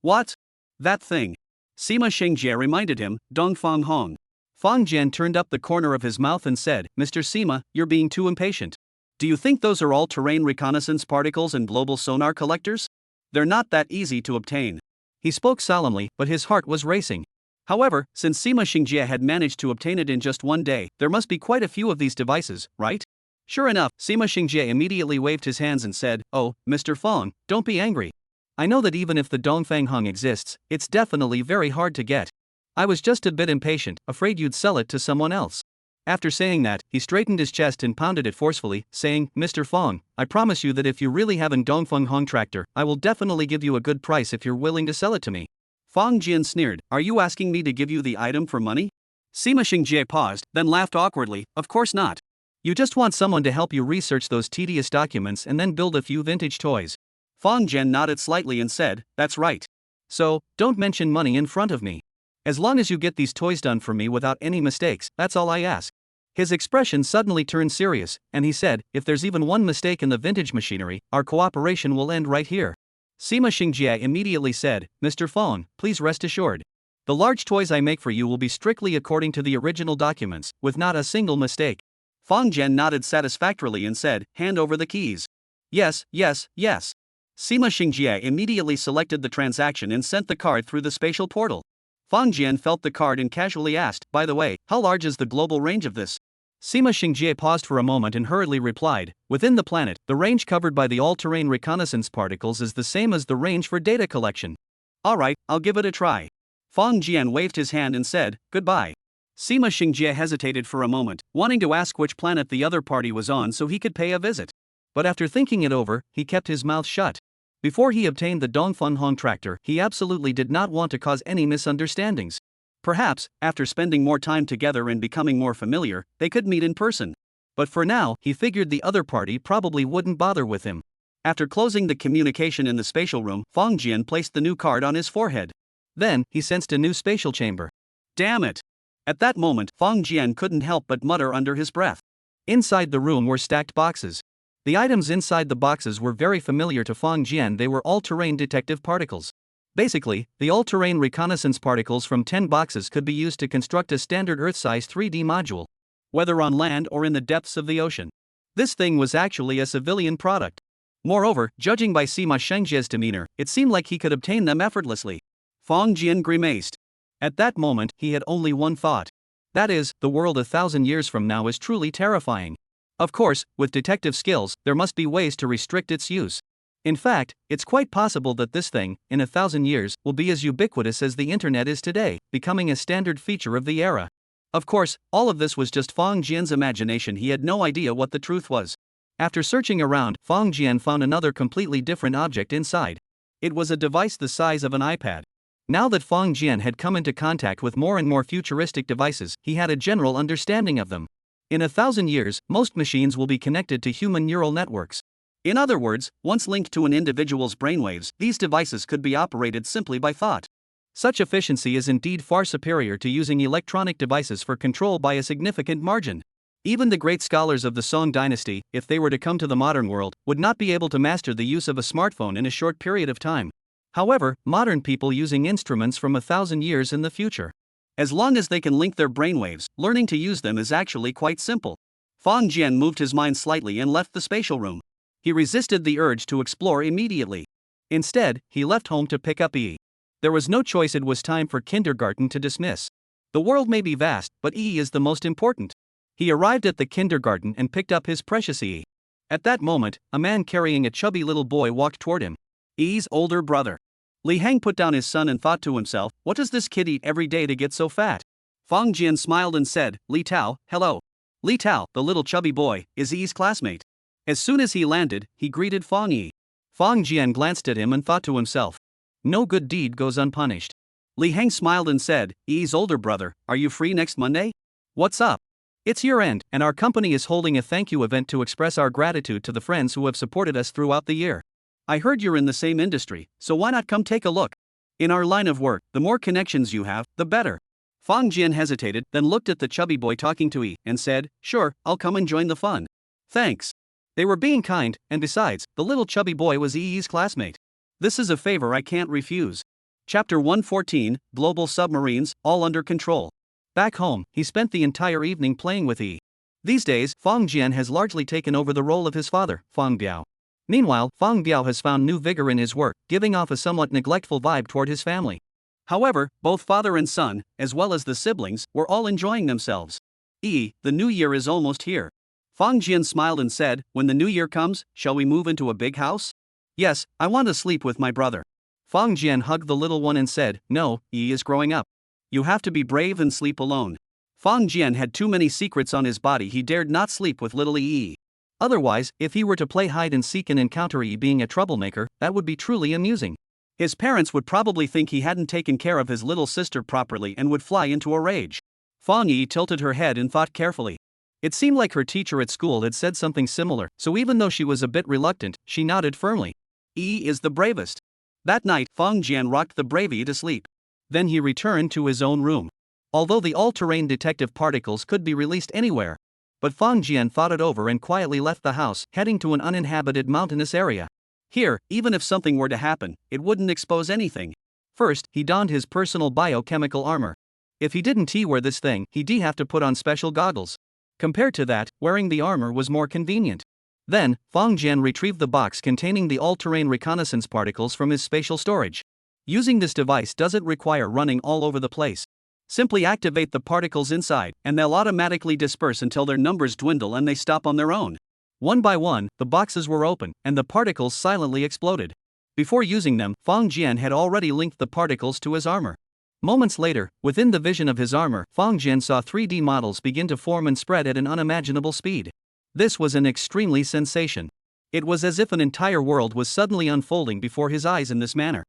"What?" "That thing." Sima Xingjie reminded him, "Dong Fang Hong." Fang Jian turned up the corner of his mouth and said, "Mr. Sima, you're being too impatient. Do you think those are all-terrain reconnaissance particles and global sonar collectors? They're not that easy to obtain." He spoke solemnly, but his heart was racing. However, since Sima Xingjie had managed to obtain it in just 1 day, there must be quite a few of these devices, right? Sure enough, Sima Xingjie immediately waved his hands and said, "Oh, Mr. Fang, don't be angry. I know that even if the Dongfang Hung exists, it's definitely very hard to get. I was just a bit impatient, afraid you'd sell it to someone else." After saying that, he straightened his chest and pounded it forcefully, saying, "Mr. Fang, I promise you that if you really have an Dongfeng Hong tractor, I will definitely give you a good price if you're willing to sell it to me." Fang Jian sneered, "Are you asking me to give you the item for money?" Sima Xingjie paused, then laughed awkwardly, "Of course not. You just want someone to help you research those tedious documents and then build a few vintage toys." Fang Jian nodded slightly and said, "That's right. So, don't mention money in front of me. As long as you get these toys done for me without any mistakes, that's all I ask." His expression suddenly turned serious, and he said, "If there's even one mistake in the vintage machinery, our cooperation will end right here." Sima Xingjie immediately said, "Mr. Fang, please rest assured. The large toys I make for you will be strictly according to the original documents, with not a single mistake." Fang Jian nodded satisfactorily and said, "Hand over the keys." Yes, yes, yes." Sima Xingjie immediately selected the transaction and sent the card through the spatial portal. Fang Jian felt the card and casually asked, "By the way, how large is the global range of this?" Sima Xingjie paused for a moment and hurriedly replied, "Within the planet, the range covered by the all-terrain reconnaissance particles is the same as the range for data collection." "Alright, I'll give it a try." Fang Jian waved his hand and said, "Goodbye." Sima Xingjie hesitated for a moment, wanting to ask which planet the other party was on so he could pay a visit. But after thinking it over, he kept his mouth shut. Before he obtained the Dongfeng Hong tractor, he absolutely did not want to cause any misunderstandings. Perhaps, after spending more time together and becoming more familiar, they could meet in person. But for now, he figured the other party probably wouldn't bother with him. After closing the communication in the spatial room, Fang Jian placed the new card on his forehead. Then, he sensed a new spatial chamber. Damn it! At that moment, Fang Jian couldn't help but mutter under his breath. Inside the room were stacked boxes. The items inside the boxes were very familiar to Fang Jian. They were all-terrain detective particles. Basically, the all-terrain reconnaissance particles from 10 boxes could be used to construct a standard Earth-size 3D module, whether on land or in the depths of the ocean. This thing was actually a civilian product. Moreover, judging by Sima Xingjie's demeanor, it seemed like he could obtain them effortlessly. Fang Jian grimaced. At that moment, he had only one thought. That is, the world 1,000 years from now is truly terrifying. Of course, with detective skills, there must be ways to restrict its use. In fact, it's quite possible that this thing, in 1,000 years, will be as ubiquitous as the internet is today, becoming a standard feature of the era. Of course, all of this was just Fang Jian's imagination. He had no idea what the truth was. After searching around, Fang Jian found another completely different object inside. It was a device the size of an iPad. Now that Fang Jian had come into contact with more and more futuristic devices, he had a general understanding of them. In 1,000 years, most machines will be connected to human neural networks. In other words, once linked to an individual's brainwaves, these devices could be operated simply by thought. Such efficiency is indeed far superior to using electronic devices for control by a significant margin. Even the great scholars of the Song dynasty, if they were to come to the modern world, would not be able to master the use of a smartphone in a short period of time. However, modern people using instruments from 1,000 years in the future. As long as they can link their brainwaves, learning to use them is actually quite simple. Fang Jian moved his mind slightly and left the spatial room. He resisted the urge to explore immediately. Instead, he left home to pick up E. There was no choice, it was time for kindergarten to dismiss. The world may be vast, but E is the most important. He arrived at the kindergarten and picked up his precious E. At that moment, a man carrying a chubby little boy walked toward him. E's older brother. Li Hang put down his son and thought to himself, what does this kid eat every day to get so fat? Fang Jian smiled and said, Li Tao, hello. Li Tao, the little chubby boy, is Yi's classmate. As soon as he landed, he greeted Fang Yi. Fang Jian glanced at him and thought to himself, no good deed goes unpunished. Li Hang smiled and said, Yi's older brother, are you free next Monday? What's up? It's year-end, and our company is holding a thank you event to express our gratitude to the friends who have supported us throughout the year. I heard you're in the same industry, so why not come take a look? In our line of work, the more connections you have, the better. Fang Jian hesitated, then looked at the chubby boy talking to Yi, and said, sure, I'll come and join the fun. Thanks. They were being kind, and besides, the little chubby boy was Yi's classmate. This is a favor I can't refuse. Chapter 114, Global Submarines, all under control. Back home, he spent the entire evening playing with Yi. These days, Fang Jian has largely taken over the role of his father, Fang Biao. Meanwhile, Fang Biao has found new vigor in his work, giving off a somewhat neglectful vibe toward his family. However, both father and son, as well as the siblings, were all enjoying themselves. The new year is almost here. Fang Jian smiled and said, when the new year comes, shall we move into a big house? Yes, I want to sleep with my brother. Fang Jian hugged the little one and said, no, Yi is growing up. You have to be brave and sleep alone. Fang Jian had too many secrets on his body, he dared not sleep with little Yi. Otherwise, if he were to play hide and seek and encounter Yi being a troublemaker, that would be truly amusing. His parents would probably think he hadn't taken care of his little sister properly and would fly into a rage. Fang Yi tilted her head and thought carefully. It seemed like her teacher at school had said something similar, so even though she was a bit reluctant, she nodded firmly. Yi is the bravest. That night, Fang Jian rocked the brave Yi to sleep. Then he returned to his own room. Although the all-terrain detective particles could be released anywhere, but Fang Jian thought it over and quietly left the house, heading to an uninhabited mountainous area. Here, even if something were to happen, it wouldn't expose anything. First, he donned his personal biochemical armor. If he didn't wear this thing, he'd have to put on special goggles. Compared to that, wearing the armor was more convenient. Then, Fang Jian retrieved the box containing the all-terrain reconnaissance particles from his spatial storage. Using this device doesn't require running all over the place. Simply activate the particles inside, and they'll automatically disperse until their numbers dwindle and they stop on their own. One by one, the boxes were opened, and the particles silently exploded. Before using them, Fang Jian had already linked the particles to his armor. Moments later, within the vision of his armor, Fang Jian saw 3D models begin to form and spread at an unimaginable speed. This was an extremely sensation. It was as if an entire world was suddenly unfolding before his eyes in this manner.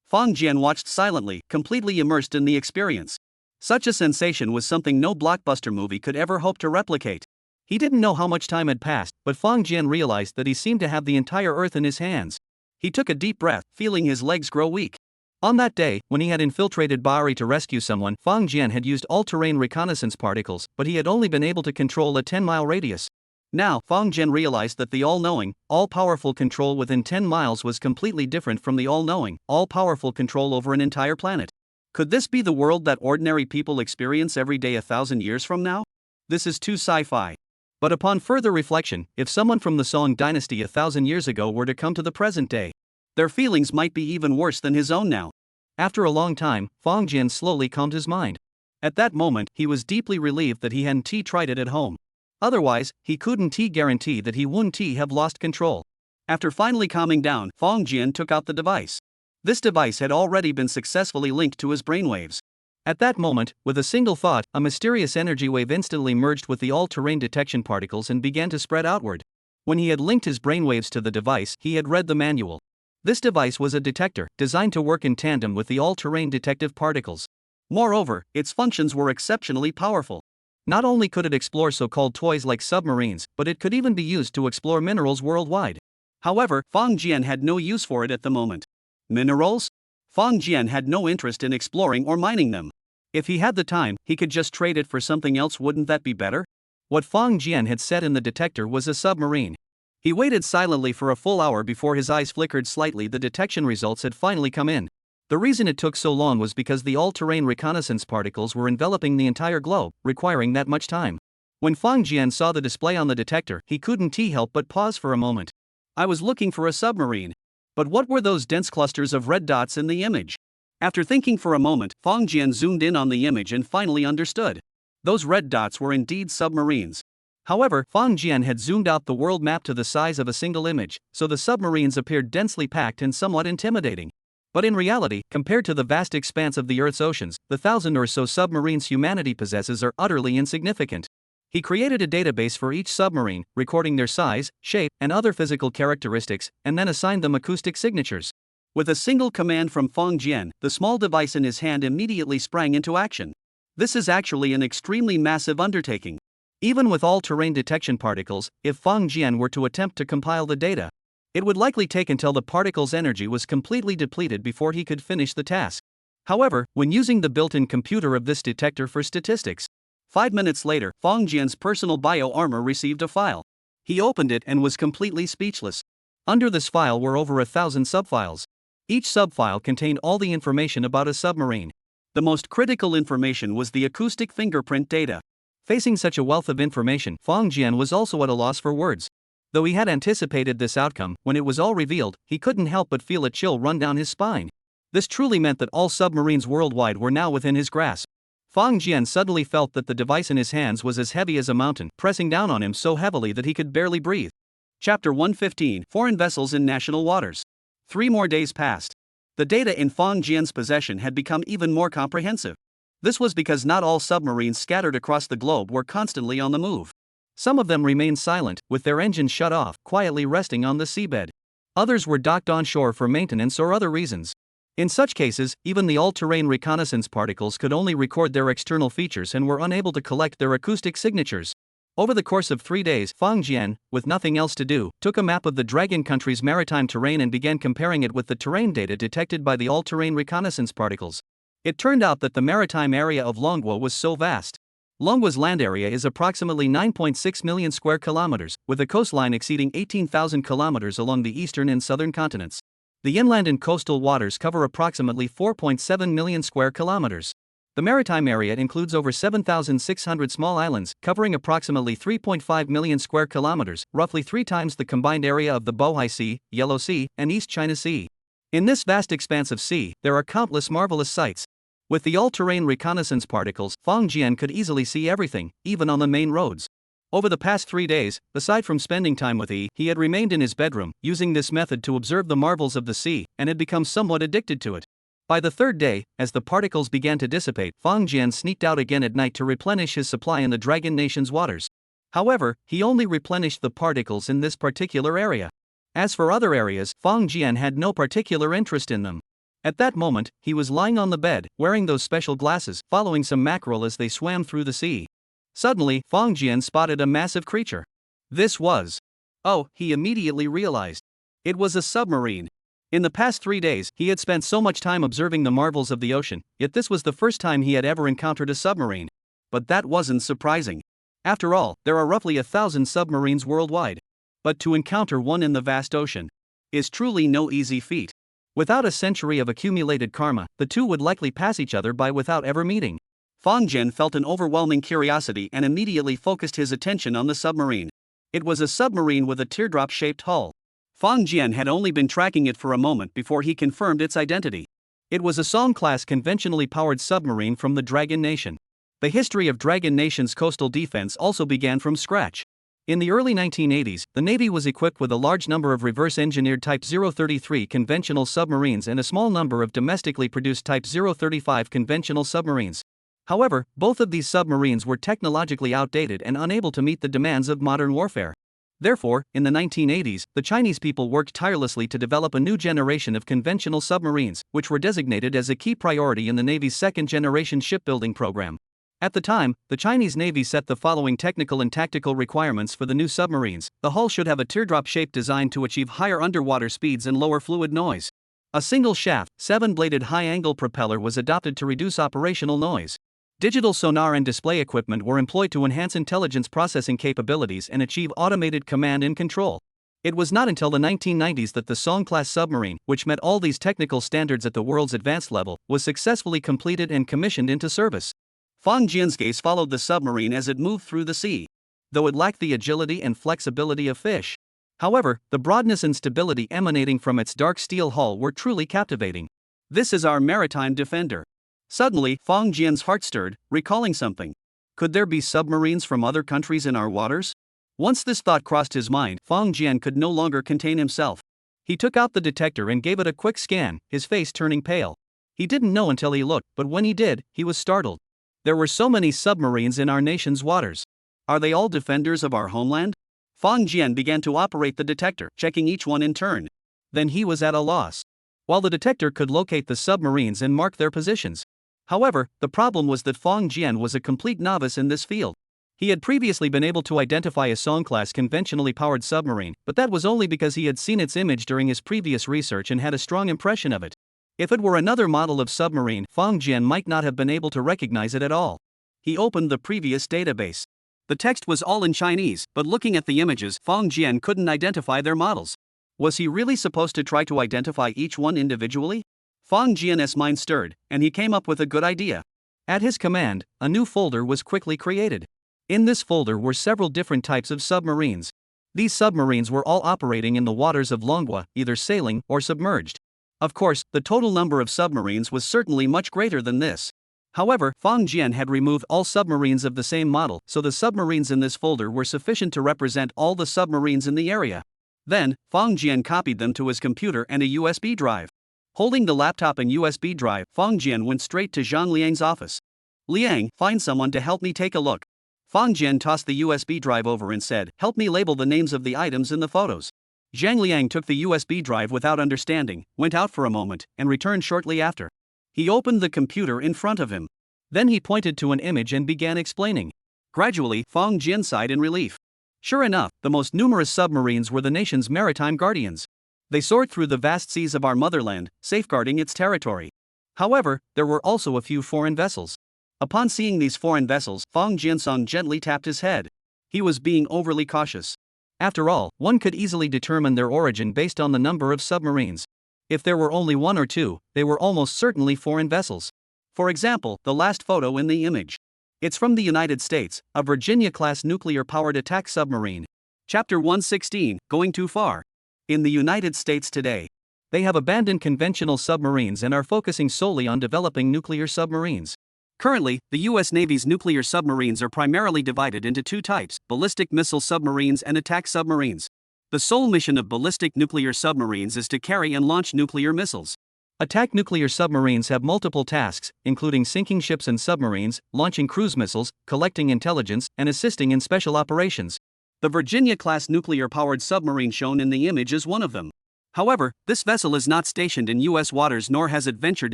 Fang Jian watched silently, completely immersed in the experience. Such a sensation was something no blockbuster movie could ever hope to replicate. He didn't know how much time had passed, but Fang Jian realized that he seemed to have the entire earth in his hands. He took a deep breath, feeling his legs grow weak. On that day, when he had infiltrated Bari to rescue someone, Fang Jian had used all-terrain reconnaissance particles, but he had only been able to control a 10-mile radius. Now, Fang Jian realized that the all-knowing, all-powerful control within 10 miles was completely different from the all-knowing, all-powerful control over an entire planet. Could this be the world that ordinary people experience every day 1,000 years from now? This is too sci-fi. But upon further reflection, if someone from the Song dynasty 1,000 years ago were to come to the present day, their feelings might be even worse than his own now. After a long time, Fang Jian slowly calmed his mind. At that moment, he was deeply relieved that he hadn't tried it at home. Otherwise, he couldn't guarantee that he wouldn't have lost control. After finally calming down, Fang Jian took out the device. This device had already been successfully linked to his brainwaves. At that moment, with a single thought, a mysterious energy wave instantly merged with the all-terrain detection particles and began to spread outward. When he had linked his brainwaves to the device, he had read the manual. This device was a detector, designed to work in tandem with the all-terrain detective particles. Moreover, its functions were exceptionally powerful. Not only could it explore so-called toys like submarines, but it could even be used to explore minerals worldwide. However, Fang Jian had no use for it at the moment. Minerals? Fang Jian had no interest in exploring or mining them. If he had the time, he could just trade it for something else. Wouldn't that be better? What Fang Jian had said in the detector was a submarine. He waited silently for a full hour before his eyes flickered slightly. The detection results had finally come in. The reason it took so long was because the all-terrain reconnaissance particles were enveloping the entire globe, requiring that much time. When Fang Jian saw the display on the detector, he couldn't help but pause for a moment. I was looking for a submarine. But what were those dense clusters of red dots in the image? After thinking for a moment, Fang Jian zoomed in on the image and finally understood. Those red dots were indeed submarines. However, Fang Jian had zoomed out the world map to the size of a single image, so the submarines appeared densely packed and somewhat intimidating. But in reality, compared to the vast expanse of the Earth's oceans, the 1,000 or so submarines humanity possesses are utterly insignificant. He created a database for each submarine, recording their size, shape, and other physical characteristics, and then assigned them acoustic signatures. With a single command from Fang Jian, the small device in his hand immediately sprang into action. This is actually an extremely massive undertaking. Even with all-terrain detection particles, if Fang Jian were to attempt to compile the data, it would likely take until the particle's energy was completely depleted before he could finish the task. However, when using the built-in computer of this detector for statistics, 5 minutes later, Fang Jian's personal bio-armor received a file. He opened it and was completely speechless. Under this file were over 1,000 subfiles. Each subfile contained all the information about a submarine. The most critical information was the acoustic fingerprint data. Facing such a wealth of information, Fang Jian was also at a loss for words. Though he had anticipated this outcome, when it was all revealed, he couldn't help but feel a chill run down his spine. This truly meant that all submarines worldwide were now within his grasp. Fang Jian suddenly felt that the device in his hands was as heavy as a mountain, pressing down on him so heavily that he could barely breathe. Chapter 115: Foreign Vessels in National Waters. 3 more days passed. The data in Fang Jian's possession had become even more comprehensive. This was because not all submarines scattered across the globe were constantly on the move. Some of them remained silent, with their engines shut off, quietly resting on the seabed. Others were docked onshore for maintenance or other reasons. In such cases, even the all-terrain reconnaissance particles could only record their external features and were unable to collect their acoustic signatures. Over the course of 3 days, Fang Jian, with nothing else to do, took a map of the Dragon country's maritime terrain and began comparing it with the terrain data detected by the all-terrain reconnaissance particles. It turned out that the maritime area of Manhwa was so vast. Manhwa's land area is approximately 9.6 million square kilometers, with a coastline exceeding 18,000 kilometers along the eastern and southern continents. The inland and coastal waters cover approximately 4.7 million square kilometers. The maritime area includes over 7,600 small islands, covering approximately 3.5 million square kilometers, roughly 3 times the combined area of the Bohai Sea, Yellow Sea, and East China Sea. In this vast expanse of sea, there are countless marvelous sights. With the all-terrain reconnaissance particles, Fang Jian could easily see everything, even on the main roads. Over the past 3 days, aside from spending time with he had remained in his bedroom, using this method to observe the marvels of the sea, and had become somewhat addicted to it. By the 3rd day, as the particles began to dissipate, Fang Jian sneaked out again at night to replenish his supply in the Dragon Nation's waters. However, he only replenished the particles in this particular area. As for other areas, Fang Jian had no particular interest in them. At that moment, he was lying on the bed, wearing those special glasses, following some mackerel as they swam through the sea. Suddenly, Fang Jian spotted a massive creature. This was... Oh, he immediately realized. It was a submarine. In the past 3 days, he had spent so much time observing the marvels of the ocean, yet this was the first time he had ever encountered a submarine. But that wasn't surprising. After all, there are roughly 1,000 submarines worldwide. But to encounter one in the vast ocean is truly no easy feat. Without a century of accumulated karma, the two would likely pass each other by without ever meeting. Fang Jian felt an overwhelming curiosity and immediately focused his attention on the submarine. It was a submarine with a teardrop-shaped hull. Fang Jian had only been tracking it for a moment before he confirmed its identity. It was a Song-class conventionally powered submarine from the Dragon Nation. The history of Dragon Nation's coastal defense also began from scratch. In the early 1980s, the Navy was equipped with a large number of reverse-engineered Type 033 conventional submarines and a small number of domestically produced Type 035 conventional submarines. However, both of these submarines were technologically outdated and unable to meet the demands of modern warfare. Therefore, in the 1980s, the Chinese people worked tirelessly to develop a new generation of conventional submarines, which were designated as a key priority in the Navy's second-generation shipbuilding program. At the time, the Chinese Navy set the following technical and tactical requirements for the new submarines. The hull should have a teardrop-shaped design to achieve higher underwater speeds and lower fluid noise. A single shaft, 7-bladed high-angle propeller was adopted to reduce operational noise. Digital sonar and display equipment were employed to enhance intelligence processing capabilities and achieve automated command and control. It was not until the 1990s that the Song-class submarine, which met all these technical standards at the world's advanced level, was successfully completed and commissioned into service. Fang Jian's gaze followed the submarine as it moved through the sea. Though it lacked the agility and flexibility of fish. However, the broadness and stability emanating from its dark steel hull were truly captivating. This is our maritime defender. Suddenly, Fang Jian's heart stirred, recalling something. Could there be submarines from other countries in our waters? Once this thought crossed his mind, Fang Jian could no longer contain himself. He took out the detector and gave it a quick scan, his face turning pale. He didn't know until he looked, but when he did, he was startled. There were so many submarines in our nation's waters. Are they all defenders of our homeland? Fang Jian began to operate the detector, checking each one in turn. Then he was at a loss. While the detector could locate the submarines and mark their positions. However, the problem was that Fang Jian was a complete novice in this field. He had previously been able to identify a Song-class conventionally powered submarine, but that was only because he had seen its image during his previous research and had a strong impression of it. If it were another model of submarine, Fang Jian might not have been able to recognize it at all. He opened the previous database. The text was all in Chinese, but looking at the images, Fang Jian couldn't identify their models. Was he really supposed to try to identify each one individually? Fang Jian's mind stirred, and he came up with a good idea. At his command, a new folder was quickly created. In this folder were several different types of submarines. These submarines were all operating in the waters of Manhwa, either sailing or submerged. Of course, the total number of submarines was certainly much greater than this. However, Fang Jian had removed all submarines of the same model, so the submarines in this folder were sufficient to represent all the submarines in the area. Then, Fang Jian copied them to his computer and a USB drive. Holding the laptop and USB drive, Fang Jian went straight to Zhang Liang's office. "Liang, find someone to help me take a look." Fang Jian tossed the USB drive over and said, "Help me label the names of the items in the photos." Zhang Liang took the USB drive without understanding, went out for a moment, and returned shortly after. He opened the computer in front of him. Then he pointed to an image and began explaining. Gradually, Fang Jian sighed in relief. Sure enough, the most numerous submarines were the nation's maritime guardians. They soared through the vast seas of our motherland, safeguarding its territory. However, there were also a few foreign vessels. Upon seeing these foreign vessels, Fang Jiansong gently tapped his head. He was being overly cautious. After all, one could easily determine their origin based on the number of submarines. If there were only one or two, they were almost certainly foreign vessels. For example, the last photo in the image. It's from the United States, a Virginia-class nuclear-powered attack submarine. Chapter 116, Going Too Far. In the United States today, they have abandoned conventional submarines and are focusing solely on developing nuclear submarines. Currently, the U.S. Navy's nuclear submarines are primarily divided into two types: ballistic missile submarines and attack submarines. The sole mission of ballistic nuclear submarines is to carry and launch nuclear missiles. Attack nuclear submarines have multiple tasks, including sinking ships and submarines, launching cruise missiles, collecting intelligence, and assisting in special operations. The Virginia-class nuclear-powered submarine shown in the image is one of them. However, this vessel is not stationed in U.S. waters nor has it ventured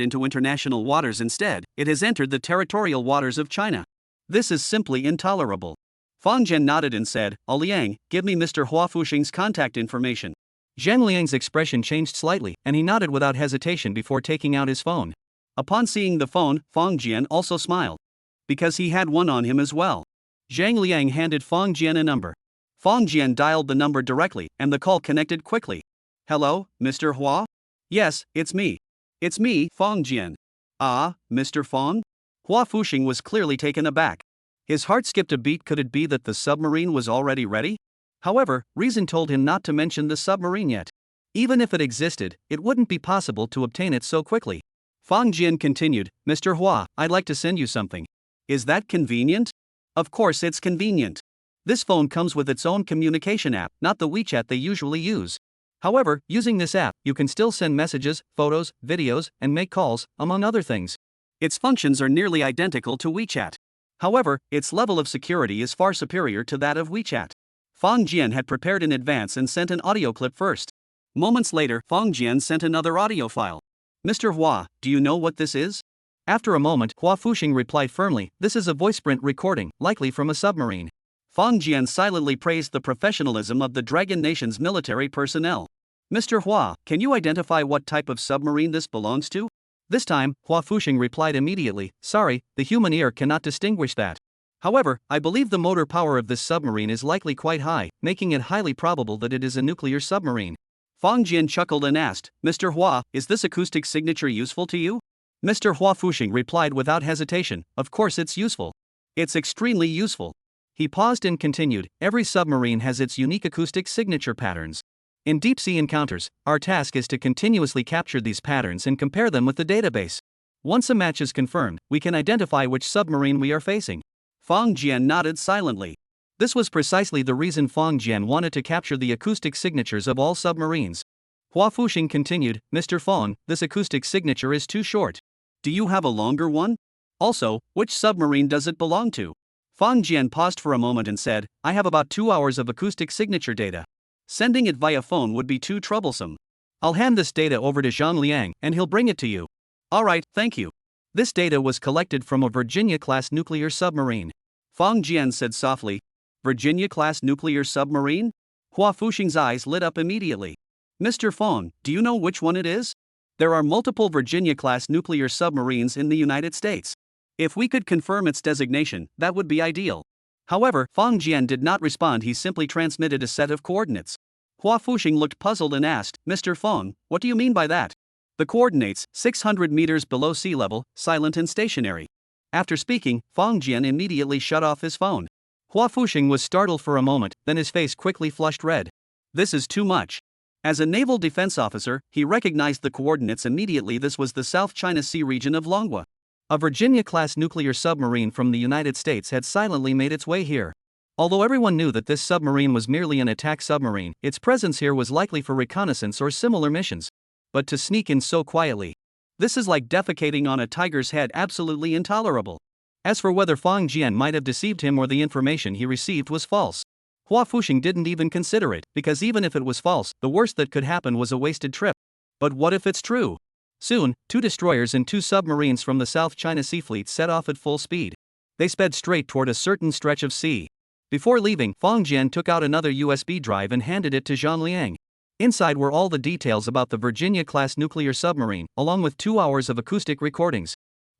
into international waters. Instead, it has entered the territorial waters of China. This is simply intolerable. Fang Jian nodded and said, "Liang, give me Mr. Hua Fuxing's contact information." Zhang Liang's expression changed slightly, and he nodded without hesitation before taking out his phone. Upon seeing the phone, Fang Jian also smiled. Because he had one on him as well. Zhang Liang handed Fang Jian a number. Fang Jian dialed the number directly, and the call connected quickly. "Hello, Mr. Hua?" "Yes, it's me." "It's me, Fang Jian." "Ah, Mr. Fang?" Hua Fuxing was clearly taken aback. His heart skipped a beat. Could it be that the submarine was already ready? However, reason told him not to mention the submarine yet. Even if it existed, it wouldn't be possible to obtain it so quickly. Fang Jian continued, "Mr. Hua, I'd like to send you something." "Is that convenient?" "Of course it's convenient. This phone comes with its own communication app, not the WeChat they usually use. However, using this app, you can still send messages, photos, videos, and make calls, among other things. Its functions are nearly identical to WeChat. However, its level of security is far superior to that of WeChat." Fang Jian had prepared in advance and sent an audio clip first. Moments later, Fang Jian sent another audio file. "Mr. Hua, do you know what this is?" After a moment, Hua Fuxing replied firmly, "This is a voiceprint recording, likely from a submarine." Fang Jian silently praised the professionalism of the Dragon Nation's military personnel. "Mr. Hua, can you identify what type of submarine this belongs to?" This time, Hua Fuxing replied immediately, "Sorry, the human ear cannot distinguish that. However, I believe the motor power of this submarine is likely quite high, making it highly probable that it is a nuclear submarine." Fang Jian chuckled and asked, "Mr. Hua, is this acoustic signature useful to you?" Mr. Hua Fuxing replied without hesitation, "Of course it's useful. It's extremely useful." He paused and continued, "Every submarine has its unique acoustic signature patterns. In deep-sea encounters, our task is to continuously capture these patterns and compare them with the database. Once a match is confirmed, we can identify which submarine we are facing." Fang Jian nodded silently. This was precisely the reason Fang Jian wanted to capture the acoustic signatures of all submarines. Hua Fuxing continued, "Mr. Fang, this acoustic signature is too short. Do you have a longer one? Also, which submarine does it belong to?" Fang Jian paused for a moment and said, "I have about 2 hours of acoustic signature data. Sending it via phone would be too troublesome. I'll hand this data over to Zhang Liang and he'll bring it to you." "Alright, thank you." This data was collected from a Virginia-class nuclear submarine. Fang Jian said softly, "Virginia-class nuclear submarine?" Hua Fuxing's eyes lit up immediately. "Mr. Fang, do you know which one it is? There are multiple Virginia-class nuclear submarines in the United States. If we could confirm its designation, that would be ideal." However, Fang Jian did not respond, he simply transmitted a set of coordinates. Hua Fuxing looked puzzled and asked, "Mr. Fang, what do you mean by that?" "The coordinates, 600 meters below sea level, silent and stationary." After speaking, Fang Jian immediately shut off his phone. Hua Fuxing was startled for a moment, then his face quickly flushed red. "This is too much." As a naval defense officer, he recognized the coordinates immediately. This was the South China Sea region of Manhwa. A Virginia-class nuclear submarine from the United States had silently made its way here. Although everyone knew that this submarine was merely an attack submarine, its presence here was likely for reconnaissance or similar missions. But to sneak in so quietly, this is like defecating on a tiger's head, absolutely intolerable. As for whether Fang Jian might have deceived him or the information he received was false, Hua Fuxing didn't even consider it, because even if it was false, the worst that could happen was a wasted trip. But what if it's true? Soon, 2 destroyers and 2 submarines from the South China Sea Fleet set off at full speed. They sped straight toward a certain stretch of sea. Before leaving, Fang Jian took out another USB drive and handed it to Zhang Liang. Inside were all the details about the Virginia-class nuclear submarine, along with 2 hours of acoustic recordings.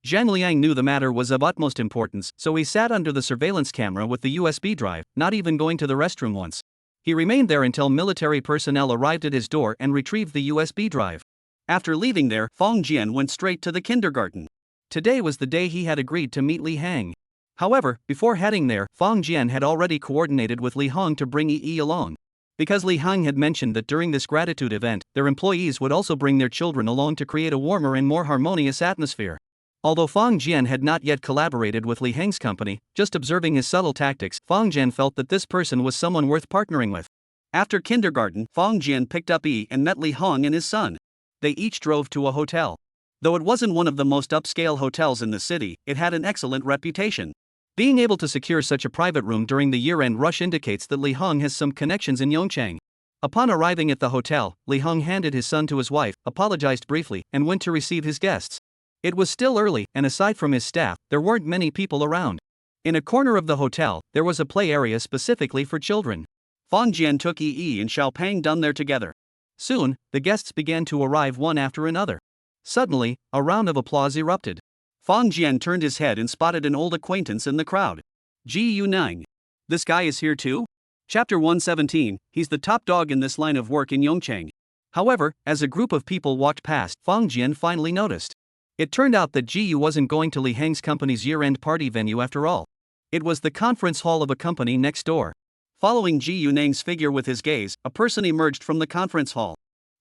Zhang Liang knew the matter was of utmost importance, so he sat under the surveillance camera with the USB drive, not even going to the restroom once. He remained there until military personnel arrived at his door and retrieved the USB drive. After leaving there, Fang Jian went straight to the kindergarten. Today was the day he had agreed to meet Li Hang. However, before heading there, Fang Jian had already coordinated with Li Hang to bring Yi along. Because Li Hang had mentioned that during this gratitude event, their employees would also bring their children along to create a warmer and more harmonious atmosphere. Although Fang Jian had not yet collaborated with Li Hang's company, just observing his subtle tactics, Fang Jian felt that this person was someone worth partnering with. After kindergarten, Fang Jian picked up Yi and met Li Hang and his son. They each drove to a hotel. Though it wasn't one of the most upscale hotels in the city, it had an excellent reputation. Being able to secure such a private room during the year-end rush indicates that Li Hang has some connections in Yongchang. Upon arriving at the hotel, Li Hang handed his son to his wife, apologized briefly, and went to receive his guests. It was still early, and aside from his staff, there weren't many people around. In a corner of the hotel, there was a play area specifically for children. Fang Jian took Yi and Xiaopeng down there together. Soon, the guests began to arrive one after another. Suddenly, a round of applause erupted. Fang Jian turned his head and spotted an old acquaintance in the crowd. Ji Yunang. This guy is here too? Chapter 117, he's the top dog in this line of work in Yongchang. However, as a group of people walked past, Fang Jian finally noticed. It turned out that Ji Yu wasn't going to Li Hang's company's year-end party venue after all. It was the conference hall of a company next door. Following Ji Yunang's figure with his gaze, a person emerged from the conference hall.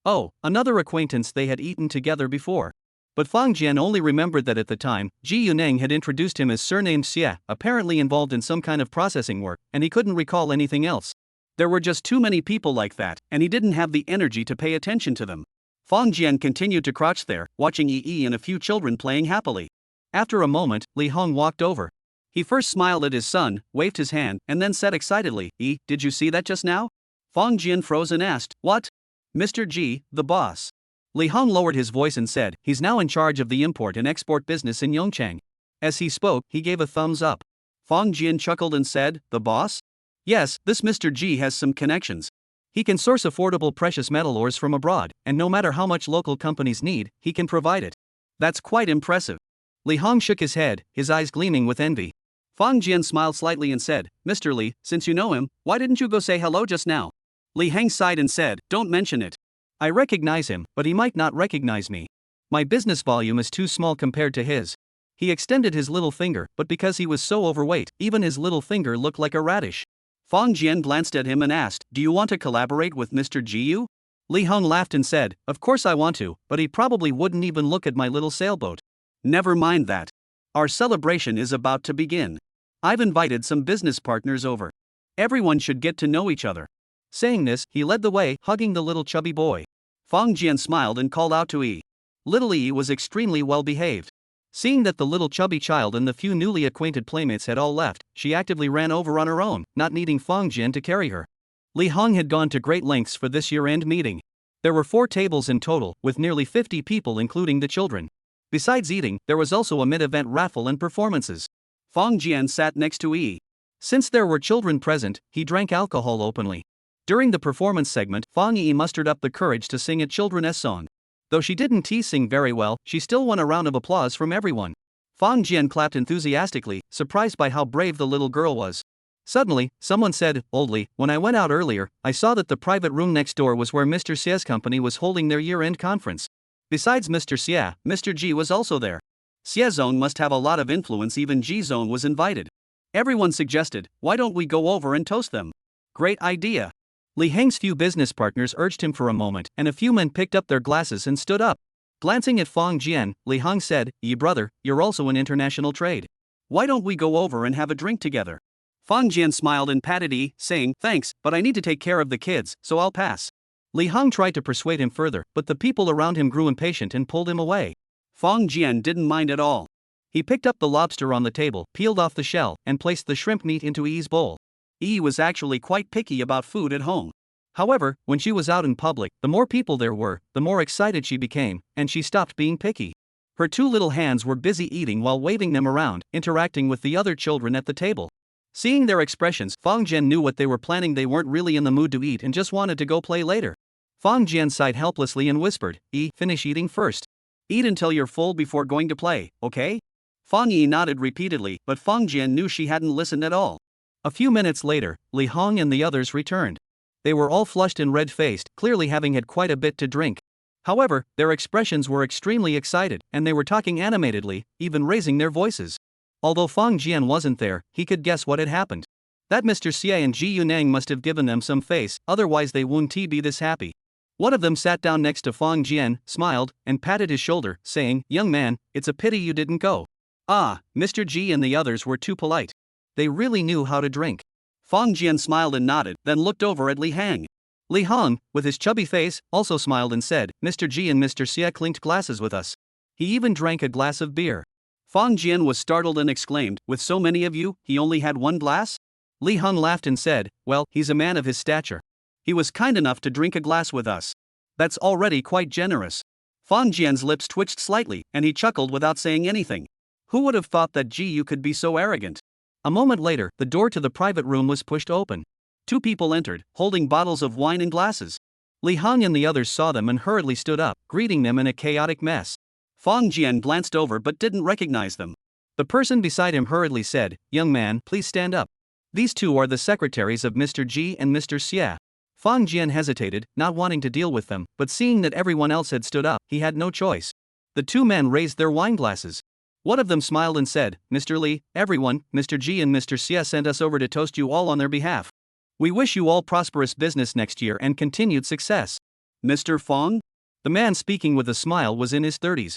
Oh, another acquaintance they had eaten together before. But Fang Jian only remembered that at the time, Ji Yunang had introduced him as surnamed Xie, apparently involved in some kind of processing work, and he couldn't recall anything else. There were just too many people like that, and he didn't have the energy to pay attention to them. Fang Jian continued to crouch there, watching Yi and a few children playing happily. After a moment, Li Hang walked over. He first smiled at his son, waved his hand, and then said excitedly, "Yi, did you see that just now?" Fang Jian froze and asked, "What?" "Mr. Ji, the boss." Li Hong lowered his voice and said, he's now in charge of the import and export business in Yongchang. As he spoke, he gave a thumbs up. Fong Jian chuckled and said, the boss? Yes, this Mr. G has some connections. He can source affordable precious metal ores from abroad, and no matter how much local companies need, he can provide it. That's quite impressive. Li Hong shook his head, his eyes gleaming with envy. Fong Jian smiled slightly and said, Mr. Li, since you know him, why didn't you go say hello just now? Li Heng sighed and said, don't mention it. I recognize him, but he might not recognize me. My business volume is too small compared to his. He extended his little finger, but because he was so overweight, even his little finger looked like a radish. Fong Jian glanced at him and asked, do you want to collaborate with Mr. Jiu? Li Hong laughed and said, of course I want to, but he probably wouldn't even look at my little sailboat. Never mind that. Our celebration is about to begin. I've invited some business partners over. Everyone should get to know each other. Saying this, he led the way, hugging the little chubby boy. Fong Jian smiled and called out to Yi. Little Yi was extremely well behaved. Seeing that the little chubby child and the few newly acquainted playmates had all left, she actively ran over on her own, not needing Fong Jian to carry her. Li Hong had gone to great lengths for this year-end meeting. There were 4 tables in total, with nearly 50 people including the children. Besides eating, there was also a mid-event raffle and performances. Fong Jian sat next to Yi. Since there were children present, he drank alcohol openly. During the performance segment, Fong Yi mustered up the courage to sing a children's song. Though she didn't sing very well, she still won a round of applause from everyone. Fong Jian clapped enthusiastically, surprised by how brave the little girl was. Suddenly, someone said, Oldly, when I went out earlier, I saw that the private room next door was where Mr. Xie's company was holding their year-end conference. Besides Mr. Xie, Mr. Ji was also there. Xie Zone must have a lot of influence, even Ji Zone was invited. Everyone suggested, why don't we go over and toast them? Great idea. Li Heng's few business partners urged him for a moment, and a few men picked up their glasses and stood up. Glancing at Fong Jian, Li Heng said, Yi brother, you're also in international trade. Why don't we go over and have a drink together? Fong Jian smiled and patted Yi, saying, thanks, but I need to take care of the kids, so I'll pass. Li Heng tried to persuade him further, but the people around him grew impatient and pulled him away. Fong Jian didn't mind at all. He picked up the lobster on the table, peeled off the shell, and placed the shrimp meat into Yi's bowl. Yi was actually quite picky about food at home. However, when she was out in public, the more people there were, the more excited she became, and she stopped being picky. Her 2 little hands were busy eating while waving them around, interacting with the other children at the table. Seeing their expressions, Fong Jian knew what they were planning. They weren't really in the mood to eat and just wanted to go play later. Fong Jian sighed helplessly and whispered, Yi, finish eating first. Eat until you're full before going to play, okay? Fong Yi nodded repeatedly, but Fong Jian knew she hadn't listened at all. A few minutes later, Li Hong and the others returned. They were all flushed and red-faced, clearly having had quite a bit to drink. However, their expressions were extremely excited, and they were talking animatedly, even raising their voices. Although Fong Jian wasn't there, he could guess what had happened. That Mr. Xie and Ji Yunang must have given them some face, otherwise they wouldn't be this happy. One of them sat down next to Fong Jian, smiled, and patted his shoulder, saying, young man, it's a pity you didn't go. Ah, Mr. Ji and the others were too polite. They really knew how to drink. Fong Jian smiled and nodded, then looked over at Li Heng. Li Hong, with his chubby face, also smiled and said, Mr. Ji and Mr. Xie clinked glasses with us. He even drank a glass of beer. Fong Jian was startled and exclaimed, with so many of you, he only had 1 glass? Li Heng laughed and said, well, he's a man of his stature. He was kind enough to drink a glass with us. That's already quite generous. Fong Jian's lips twitched slightly, and he chuckled without saying anything. Who would have thought that Ji Yu could be so arrogant? A moment later, the door to the private room was pushed open. 2 people entered, holding bottles of wine and glasses. Li Heng and the others saw them and hurriedly stood up, greeting them in a chaotic mess. Fong Jian glanced over but didn't recognize them. The person beside him hurriedly said, young man, please stand up. These 2 are the secretaries of Mr. Ji and Mr. Xie. Fong Jian hesitated, not wanting to deal with them, but seeing that everyone else had stood up, he had no choice. The 2 men raised their wine glasses. One of them smiled and said, Mr. Li, everyone, Mr. Ji and Mr. Xie sent us over to toast you all on their behalf. We wish you all prosperous business next year and continued success. Mr. Fong? The man speaking with a smile was in his 30s.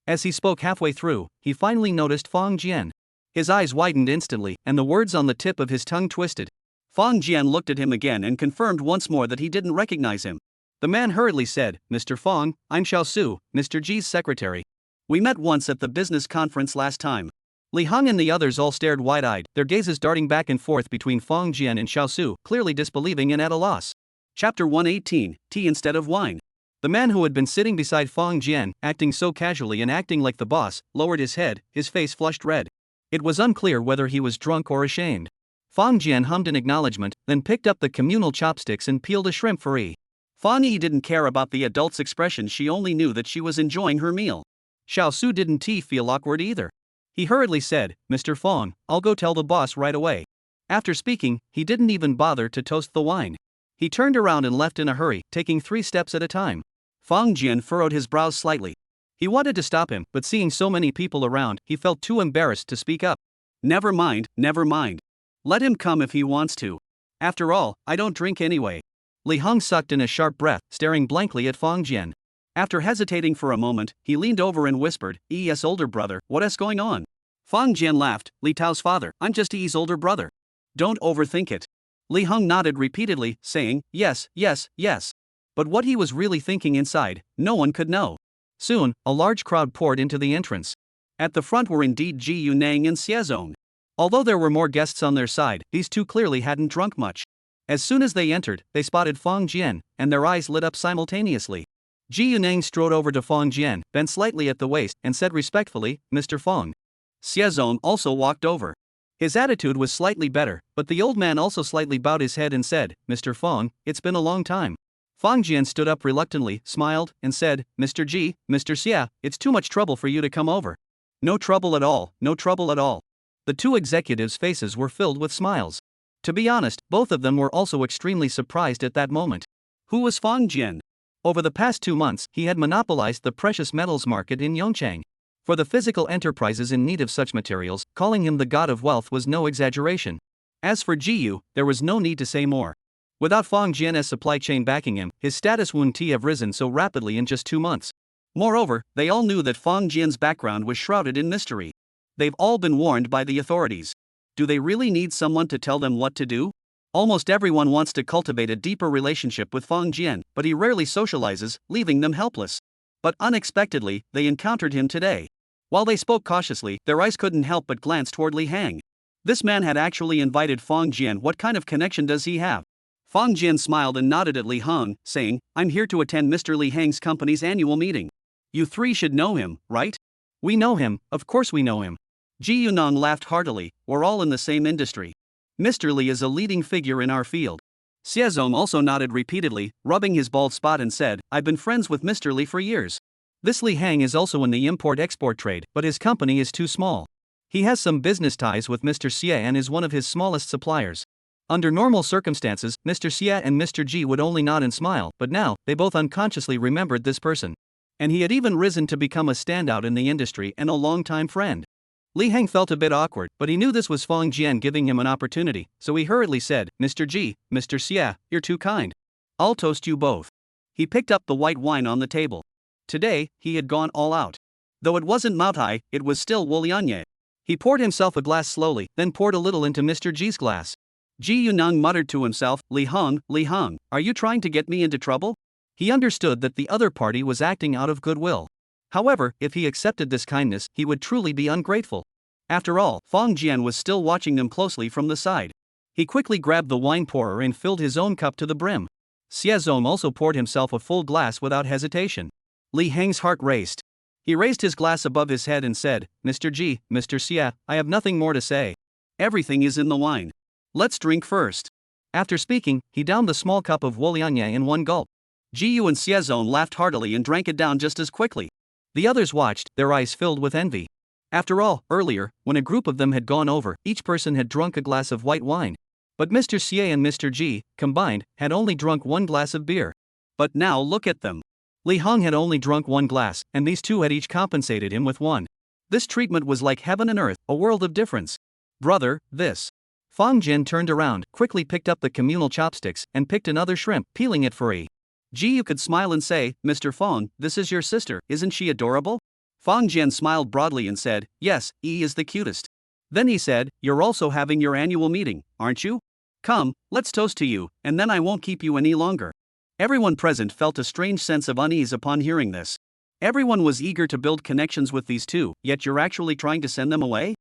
As he spoke halfway through, he finally noticed Fong Jian. His eyes widened instantly, and the words on the tip of his tongue twisted. Fong Jian looked at him again and confirmed once more that he didn't recognize him. The man hurriedly said, Mr. Fong, I'm Xiao Su, Mr. Ji's secretary. We met once at the business conference last time. Li Heng and the others all stared wide-eyed, their gazes darting back and forth between Fong Jian and Xiao Su, clearly disbelieving and at a loss. Chapter 118, Tea Instead of Wine. The man who had been sitting beside Fong Jian, acting so casually and acting like the boss, lowered his head, his face flushed red. It was unclear whether he was drunk or ashamed. Fong Jian hummed in acknowledgement, then picked up the communal chopsticks and peeled a shrimp free. Fong Yi didn't care about the adult's expression, she only knew that she was enjoying her meal. Xiao Su didn't feel awkward either. He hurriedly said, Mr. Fong, I'll go tell the boss right away. After speaking, he didn't even bother to toast the wine. He turned around and left in a hurry, taking 3 steps at a time. Fong Jian furrowed his brows slightly. He wanted to stop him, but seeing so many people around, he felt too embarrassed to speak up. Never mind, never mind. Let him come if he wants to. After all, I don't drink anyway. Li Heng sucked in a sharp breath, staring blankly at Fong Jian. After hesitating for a moment, he leaned over and whispered, Yi's older brother, what is going on? Fong Jian laughed, Li Tao's father, I'm just Yi's older brother. Don't overthink it. Li Heng nodded repeatedly, saying, yes, yes, yes. But what he was really thinking inside, no one could know. Soon, a large crowd poured into the entrance. At the front were indeed Ji Yunang and Xiezong. Although there were more guests on their side, these two clearly hadn't drunk much. As soon as they entered, they spotted Fong Jian, and their eyes lit up simultaneously. Ji Yunang strode over to Fong Jian, bent slightly at the waist, and said respectfully, Mr. Fong. Xiezong also walked over. His attitude was slightly better, but the old man also slightly bowed his head and said, Mr. Fong, it's been a long time. Fong Jian stood up reluctantly, smiled, and said, Mr. Ji, Mr. Xia, it's too much trouble for you to come over. No trouble at all, no trouble at all. The two executives' faces were filled with smiles. To be honest, both of them were also extremely surprised at that moment. Who was Fong Jian? Over the past 2 months, he had monopolized the precious metals market in Yongchang. For the physical enterprises in need of such materials, calling him the god of wealth was no exaggeration. As for Jiyu, there was no need to say more. Without Fong Jian's supply chain backing him, his status wouldn't have risen so rapidly in just 2 months. Moreover, they all knew that Fong Jian's background was shrouded in mystery. They've all been warned by the authorities. Do they really need someone to tell them what to do? Almost everyone wants to cultivate a deeper relationship with Fong Jian, but he rarely socializes, leaving them helpless. But unexpectedly, they encountered him today. While they spoke cautiously, their eyes couldn't help but glance toward Li Heng. This man had actually invited Fong Jian. What kind of connection does he have? Fong Jian smiled and nodded at Li Heng, saying, I'm here to attend Mr. Li Heng's company's annual meeting. You 3 should know him, right? We know him, of course we know him. Ji Yunang laughed heartily, we're all in the same industry. Mr. Li is a leading figure in our field. Xiezong also nodded repeatedly, rubbing his bald spot and said, I've been friends with Mr. Li for years. This Li Heng is also in the import-export trade, but his company is too small. He has some business ties with Mr. Xie and is one of his smallest suppliers. Under normal circumstances, Mr. Xie and Mr. Ji would only nod and smile, but now, they both unconsciously remembered this person. And he had even risen to become a standout in the industry and a longtime friend. Li Heng felt a bit awkward, but he knew this was Fong Jian giving him an opportunity, so he hurriedly said, Mr. Ji, Mr. Xie, you're too kind. I'll toast you both. He picked up the white wine on the table. Today, he had gone all out. Though it wasn't Maotai, it was still Wulianye. He poured himself a glass slowly, then poured a little into Mr. Ji's glass. Ji Yunang muttered to himself, Li Heng, are you trying to get me into trouble? He understood that the other party was acting out of goodwill. However, if he accepted this kindness, he would truly be ungrateful. After all, Fong Jian was still watching them closely from the side. He quickly grabbed the wine pourer and filled his own cup to the brim. Xiezong also poured himself a full glass without hesitation. Li Heng's heart raced. He raised his glass above his head and said, Mr. Ji, Mr. Xie, I have nothing more to say. Everything is in the wine. Let's drink first. After speaking, he downed the small cup of Wulianye in one gulp. Ji Yu and Xiezong laughed heartily and drank it down just as quickly. The others watched, their eyes filled with envy. After all, earlier, when a group of them had gone over, each person had drunk a glass of white wine. But Mr. Xie and Mr. Ji, combined, had only drunk 1 glass of beer. But now look at them. Li Heng had only drunk 1 glass, and these two had each compensated him with 1. This treatment was like heaven and earth, a world of difference. Brother, this. Fong Jian turned around, quickly picked up the communal chopsticks, and picked another shrimp, peeling it free. Ji Yu could smile and say, Mr. Fong, this is your sister, isn't she adorable? Fong Jian smiled broadly and said, yes, Yi is the cutest. Then he said, you're also having your annual meeting, aren't you? Come, let's toast to you, and then I won't keep you any longer. Everyone present felt a strange sense of unease upon hearing this. Everyone was eager to build connections with these two, yet you're actually trying to send them away?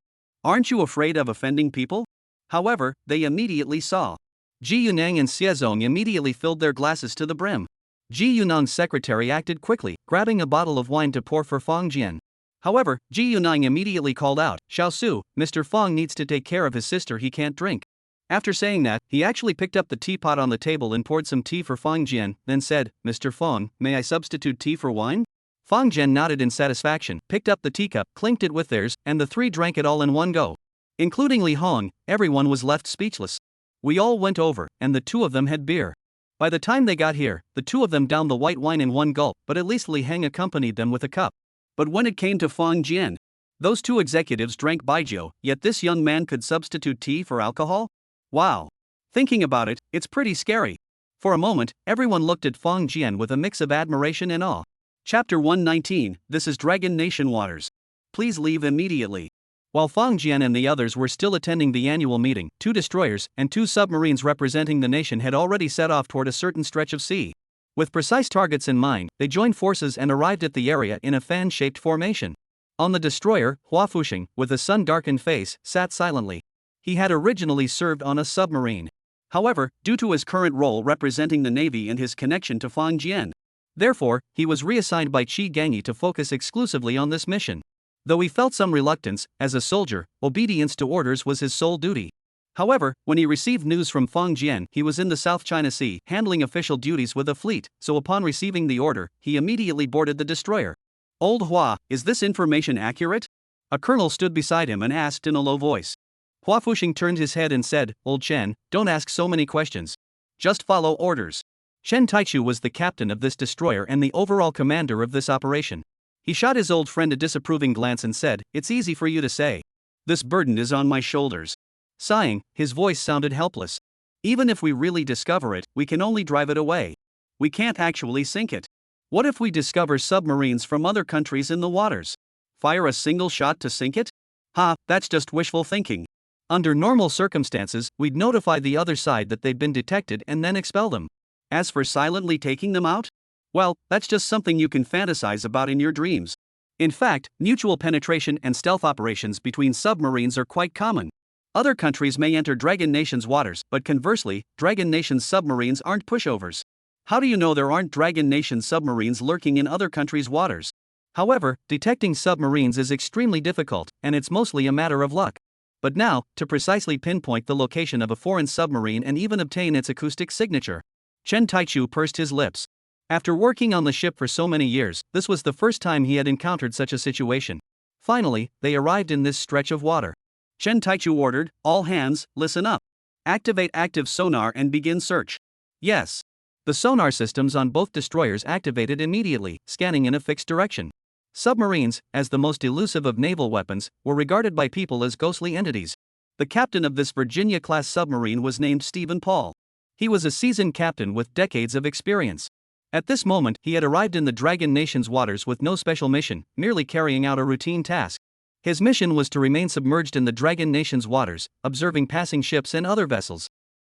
Aren't you afraid of offending people? However, they immediately saw. Ji Yunang and Xiezong immediately filled their glasses to the brim. Ji Yunang's secretary acted quickly, grabbing a bottle of wine to pour for Fang Jian. However, Ji Yunang immediately called out, "Xiao Su, Mr. Fang needs to take care of his sister, he can't drink." After saying that, he actually picked up the teapot on the table and poured some tea for Fang Jian, then said, "Mr. Fang, may I substitute tea for wine?" Fang Jian nodded in satisfaction, picked up the teacup, clinked it with theirs, and the three drank it all in one go. Including Li Hong, everyone was left speechless. We all went over, and the two of them had beer. By the time they got here, the two of them downed the white wine in one gulp, but at least Li Heng accompanied them with a cup. But when it came to Fang Jian, those two executives drank baijiu, yet this young man could substitute tea for alcohol? Wow. Thinking about it, it's pretty scary. For a moment, everyone looked at Fang Jian with a mix of admiration and awe. Chapter 119, This is Dragon Nation Waters. Please leave immediately. While Fang Jian and the others were still attending the annual meeting, 2 destroyers and 2 submarines representing the nation had already set off toward a certain stretch of sea. With precise targets in mind, they joined forces and arrived at the area in a fan-shaped formation. On the destroyer, Hua Fuxing, with a sun-darkened face, sat silently. He had originally served on a submarine. However, due to his current role representing the Navy and his connection to Fang Jian, therefore, he was reassigned by Qi Gangyi to focus exclusively on this mission. Though he felt some reluctance, as a soldier, obedience to orders was his sole duty. However, when he received news from Fang Jian, he was in the South China Sea, handling official duties with a fleet, so upon receiving the order, he immediately boarded the destroyer. "Old Hua, is this information accurate?" A colonel stood beside him and asked in a low voice. Hua Fuxing turned his head and said, "Old Chen, don't ask so many questions. Just follow orders." Chen Taichu was the captain of this destroyer and the overall commander of this operation. He shot his old friend a disapproving glance and said, "It's easy for you to say. This burden is on my shoulders." Sighing, his voice sounded helpless. "Even if we really discover it, we can only drive it away. We can't actually sink it. What if we discover submarines from other countries in the waters? Fire a single shot to sink it? Ha, that's just wishful thinking. Under normal circumstances, we'd notify the other side that they'd been detected and then expel them. As for silently taking them out? Well, that's just something you can fantasize about in your dreams. In fact, mutual penetration and stealth operations between submarines are quite common. Other countries may enter Dragon Nation's waters, but conversely, Dragon Nation's submarines aren't pushovers. How do you know there aren't Dragon Nation submarines lurking in other countries' waters? However, detecting submarines is extremely difficult, and it's mostly a matter of luck. But now, to precisely pinpoint the location of a foreign submarine and even obtain its acoustic signature. Chen Taichu pursed his lips. After working on the ship for so many years, this was the first time he had encountered such a situation. Finally, they arrived in this stretch of water. Chen Taichu ordered, "All hands, listen up. Activate active sonar and begin search." Yes. The sonar systems on both destroyers activated immediately, scanning in a fixed direction. Submarines, as the most elusive of naval weapons, were regarded by people as ghostly entities. The captain of this Virginia-class submarine was named Stephen Paul. He was a seasoned captain with decades of experience. At this moment, he had arrived in the Dragon Nation's waters with no special mission, merely carrying out a routine task. His mission was to remain submerged in the Dragon Nation's waters, observing passing ships and other vessels.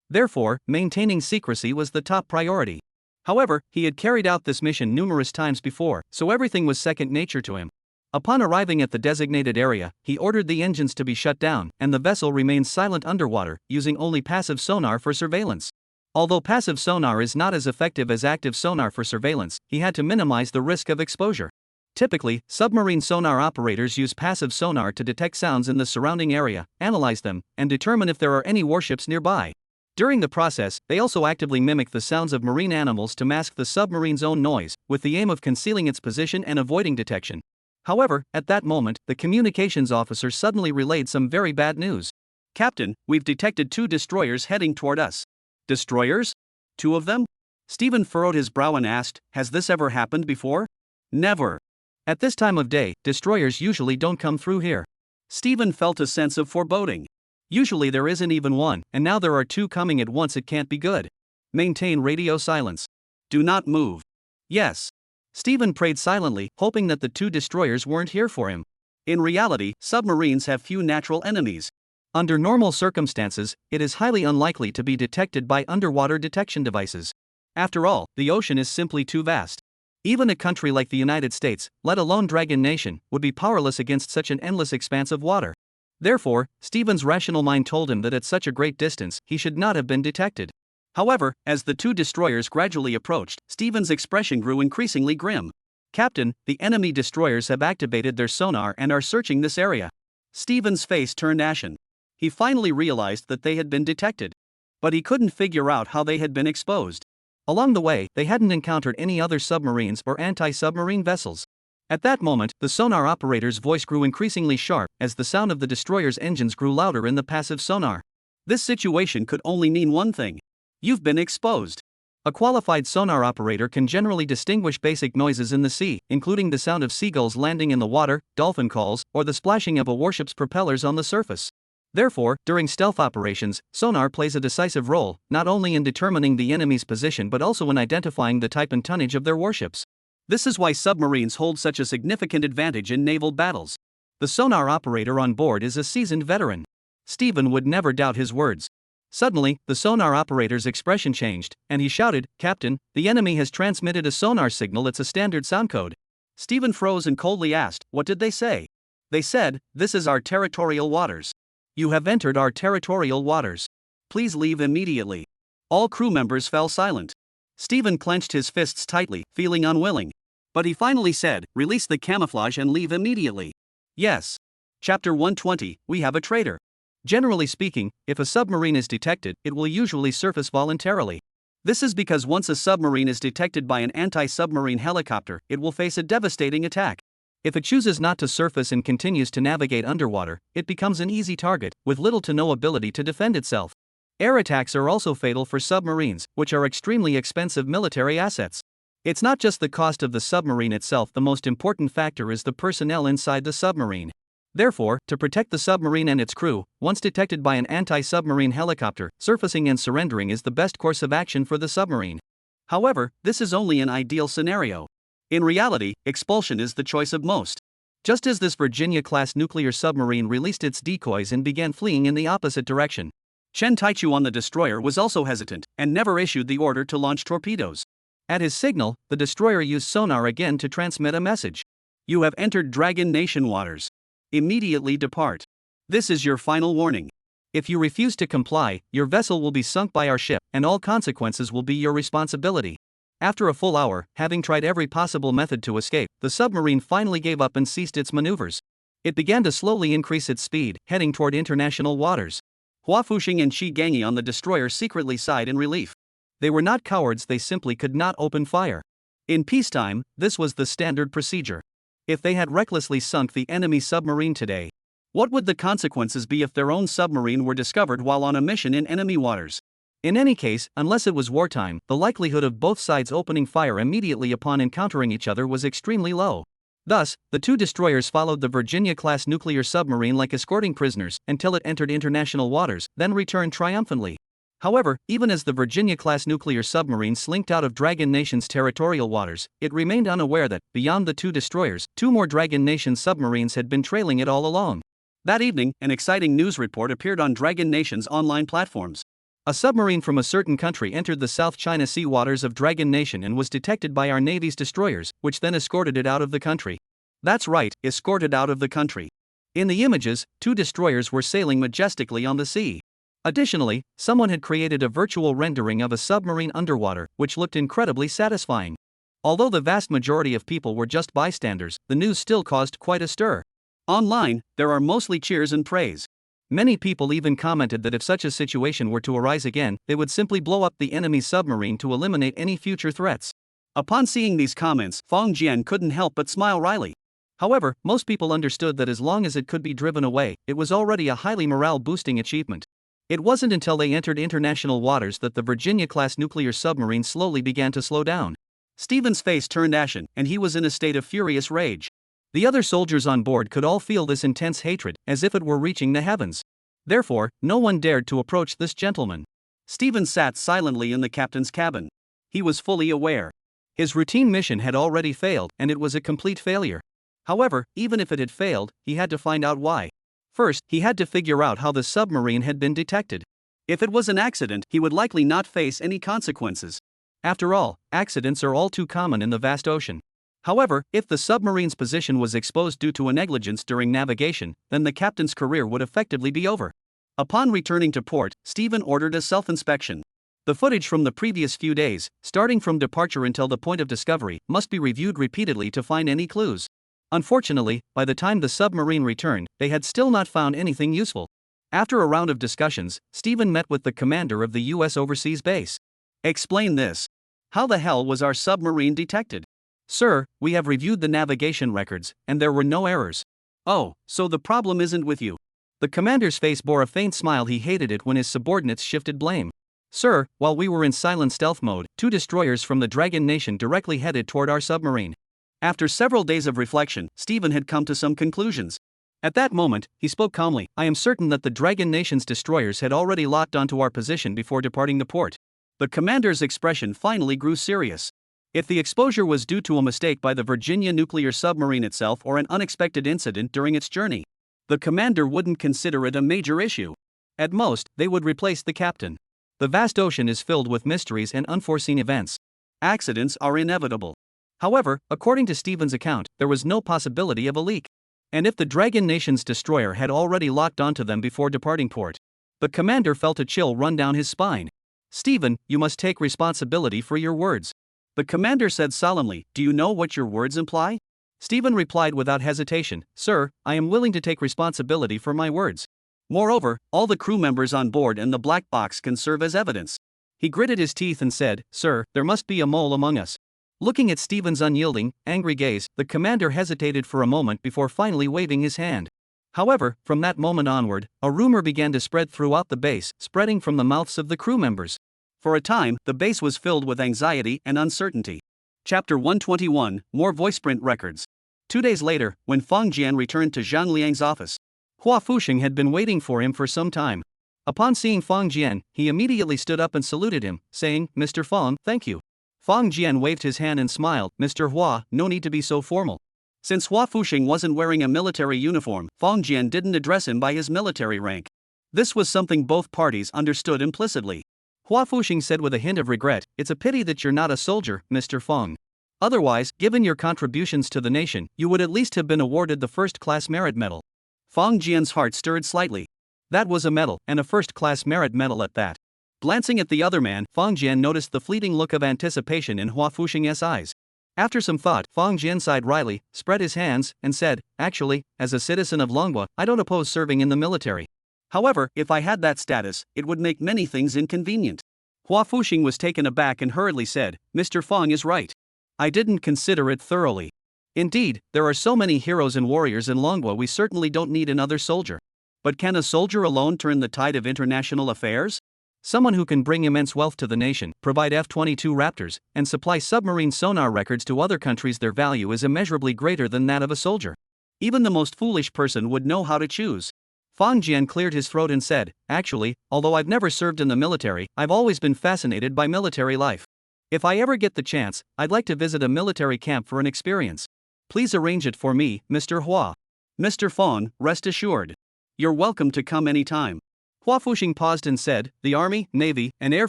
Therefore, maintaining secrecy was the top priority. However, he had carried out this mission numerous times before, so everything was second nature to him. Upon arriving at the designated area, he ordered the engines to be shut down, and the vessel remained silent underwater, using only passive sonar for surveillance. Although passive sonar is not as effective as active sonar for surveillance, he had to minimize the risk of exposure. Typically, submarine sonar operators use passive sonar to detect sounds in the surrounding area, analyze them, and determine if there are any warships nearby. During the process, they also actively mimic the sounds of marine animals to mask the submarine's own noise, with the aim of concealing its position and avoiding detection. However, at that moment, the communications officer suddenly relayed some very bad news. "Captain, we've detected 2 destroyers heading toward us." "Destroyers? 2 of them?" Stephen furrowed his brow and asked, "Has this ever happened before?" "Never. At this time of day, destroyers usually don't come through here." Stephen felt a sense of foreboding. Usually there isn't even one, and now there are 2 coming at once. It can't be good. Maintain radio silence. Do not move. Yes. Stephen prayed silently, hoping that the 2 destroyers weren't here for him. In reality, submarines have few natural enemies. Under normal circumstances, it is highly unlikely to be detected by underwater detection devices. After all, the ocean is simply too vast. Even a country like the United States, let alone Dragon Nation, would be powerless against such an endless expanse of water. Therefore, Stephen's rational mind told him that at such a great distance, he should not have been detected. However, as the two destroyers gradually approached, Steven's expression grew increasingly grim. "Captain, the enemy destroyers have activated their sonar and are searching this area." Steven's face turned ashen. He finally realized that they had been detected. But he couldn't figure out how they had been exposed. Along the way, they hadn't encountered any other submarines or anti-submarine vessels. At that moment, the sonar operator's voice grew increasingly sharp as the sound of the destroyer's engines grew louder in the passive sonar. This situation could only mean one thing. You've been exposed. A qualified sonar operator can generally distinguish basic noises in the sea, including the sound of seagulls landing in the water, dolphin calls, or the splashing of a warship's propellers on the surface. Therefore, during stealth operations, sonar plays a decisive role, not only in determining the enemy's position but also in identifying the type and tonnage of their warships. This is why submarines hold such a significant advantage in naval battles. The sonar operator on board is a seasoned veteran. Steven would never doubt his words. Suddenly, the sonar operator's expression changed, and he shouted, "Captain, the enemy has transmitted a sonar signal. It's a standard sound code." Steven froze and coldly asked, "What did they say?" "They said, 'This is our territorial waters. You have entered our territorial waters. Please leave immediately.'" All crew members fell silent. Steven clenched his fists tightly, feeling unwilling. But he finally said, "Release the camouflage and leave immediately." "Yes." Chapter 120, We Have a Traitor. Generally speaking, if a submarine is detected, it will usually surface voluntarily. This is because once a submarine is detected by an anti-submarine helicopter, it will face a devastating attack. If it chooses not to surface and continues to navigate underwater, it becomes an easy target, with little to no ability to defend itself. Air attacks are also fatal for submarines, which are extremely expensive military assets. It's not just the cost of the submarine itself. The most important factor is the personnel inside the submarine. Therefore, to protect the submarine and its crew, once detected by an anti-submarine helicopter, surfacing and surrendering is the best course of action for the submarine. However, this is only an ideal scenario. In reality, expulsion is the choice of most. Just as this Virginia-class nuclear submarine released its decoys and began fleeing in the opposite direction. Chen Taichu on the destroyer was also hesitant, and never issued the order to launch torpedoes. At his signal, the destroyer used sonar again to transmit a message. "You have entered Dragon Nation waters. Immediately depart. This is your final warning. If you refuse to comply, your vessel will be sunk by our ship, and all consequences will be your responsibility." After a full hour, having tried every possible method to escape, the submarine finally gave up and ceased its maneuvers. It began to slowly increase its speed, heading toward international waters. Hua Fuxing and Shi Gangyi on the destroyer secretly sighed in relief. They were not cowards, they simply could not open fire. In peacetime, this was the standard procedure. If they had recklessly sunk the enemy submarine today, what would the consequences be if their own submarine were discovered while on a mission in enemy waters? In any case, unless it was wartime, the likelihood of both sides opening fire immediately upon encountering each other was extremely low. Thus, the two destroyers followed the Virginia-class nuclear submarine like escorting prisoners until it entered international waters, then returned triumphantly. However, even as the Virginia-class nuclear submarine slinked out of Dragon Nation's territorial waters, it remained unaware that, beyond the two destroyers, two more Dragon Nation submarines had been trailing it all along. That evening, an exciting news report appeared on Dragon Nation's online platforms. A submarine from a certain country entered the South China Sea waters of Dragon Nation and was detected by our Navy's destroyers, which then escorted it out of the country. That's right, escorted out of the country. In the images, two destroyers were sailing majestically on the sea. Additionally, someone had created a virtual rendering of a submarine underwater, which looked incredibly satisfying. Although the vast majority of people were just bystanders, the news still caused quite a stir. Online, there are mostly cheers and praise. Many people even commented that if such a situation were to arise again, they would simply blow up the enemy submarine to eliminate any future threats. Upon seeing these comments, Fong Jian couldn't help but smile wryly. However, most people understood that as long as it could be driven away, it was already a highly morale-boosting achievement. It wasn't until they entered international waters that the Virginia-class nuclear submarine slowly began to slow down. Steven's face turned ashen, and he was in a state of furious rage. The other soldiers on board could all feel this intense hatred, as if it were reaching the heavens. Therefore, no one dared to approach this gentleman. Steven sat silently in the captain's cabin. He was fully aware. His routine mission had already failed, and it was a complete failure. However, even if it had failed, he had to find out why. First, he had to figure out how the submarine had been detected. If it was an accident, he would likely not face any consequences. After all, accidents are all too common in the vast ocean. However, if the submarine's position was exposed due to a negligence during navigation, then the captain's career would effectively be over. Upon returning to port, Steven ordered a self-inspection. The footage from the previous few days, starting from departure until the point of discovery, must be reviewed repeatedly to find any clues. Unfortunately, by the time the submarine returned, they had still not found anything useful. After a round of discussions, Stephen met with the commander of the U.S. overseas base. Explain this. How the hell was our submarine detected? Sir, we have reviewed the navigation records, and there were no errors. Oh, so the problem isn't with you. The commander's face bore a faint smile. He hated it when his subordinates shifted blame. Sir, while we were in silent stealth mode, 2 destroyers from the Dragon Nation directly headed toward our submarine. After several days of reflection, Stephen had come to some conclusions. At that moment, he spoke calmly. I am certain that the Dragon Nation's destroyers had already locked onto our position before departing the port. The commander's expression finally grew serious. If the exposure was due to a mistake by the Virginia nuclear submarine itself or an unexpected incident during its journey, the commander wouldn't consider it a major issue. At most, they would replace the captain. The vast ocean is filled with mysteries and unforeseen events. Accidents are inevitable. However, according to Stephen's account, there was no possibility of a leak. And if the Dragon Nation's destroyer had already locked onto them before departing port, the commander felt a chill run down his spine. Stephen, you must take responsibility for your words. The commander said solemnly, do you know what your words imply? Stephen replied without hesitation, Sir, I am willing to take responsibility for my words. Moreover, all the crew members on board and the black box can serve as evidence. He gritted his teeth and said, Sir, there must be a mole among us. Looking at Stephen's unyielding, angry gaze, the commander hesitated for a moment before finally waving his hand. However, from that moment onward, a rumor began to spread throughout the base, spreading from the mouths of the crew members. For a time, the base was filled with anxiety and uncertainty. Chapter 121, More Voiceprint Records. 2 days later, when Fang Jian returned to Zhang Liang's office, Hua Fuxing had been waiting for him for some time. Upon seeing Fang Jian, he immediately stood up and saluted him, saying, Mr. Fang, thank you. Fang Jian waved his hand and smiled, Mr. Hua, no need to be so formal. Since Hua Fuxing wasn't wearing a military uniform, Fang Jian didn't address him by his military rank. This was something both parties understood implicitly. Hua Fuxing said with a hint of regret, it's a pity that you're not a soldier, Mr. Fang. Otherwise, given your contributions to the nation, you would at least have been awarded the first-class merit medal. Fang Jian's heart stirred slightly. That was a medal, and a first-class merit medal at that. Glancing at the other man, Fang Jian noticed the fleeting look of anticipation in Hua Fuxing's eyes. After some thought, Fang Jian sighed wryly, spread his hands, and said, actually, as a citizen of Manhwa, I don't oppose serving in the military. However, if I had that status, it would make many things inconvenient. Hua Fuxing was taken aback and hurriedly said, Mr. Fang is right. I didn't consider it thoroughly. Indeed, there are so many heroes and warriors in Manhwa we certainly don't need another soldier. But can a soldier alone turn the tide of international affairs? Someone who can bring immense wealth to the nation, provide F-22 Raptors, and supply submarine sonar records to other countries, their value is immeasurably greater than that of a soldier. Even the most foolish person would know how to choose. Fang Jian cleared his throat and said, actually, although I've never served in the military, I've always been fascinated by military life. If I ever get the chance, I'd like to visit a military camp for an experience. Please arrange it for me, Mr. Hua. Mr. Fang, rest assured. You're welcome to come anytime. Hua Fuxing paused and said, the Army, Navy, and Air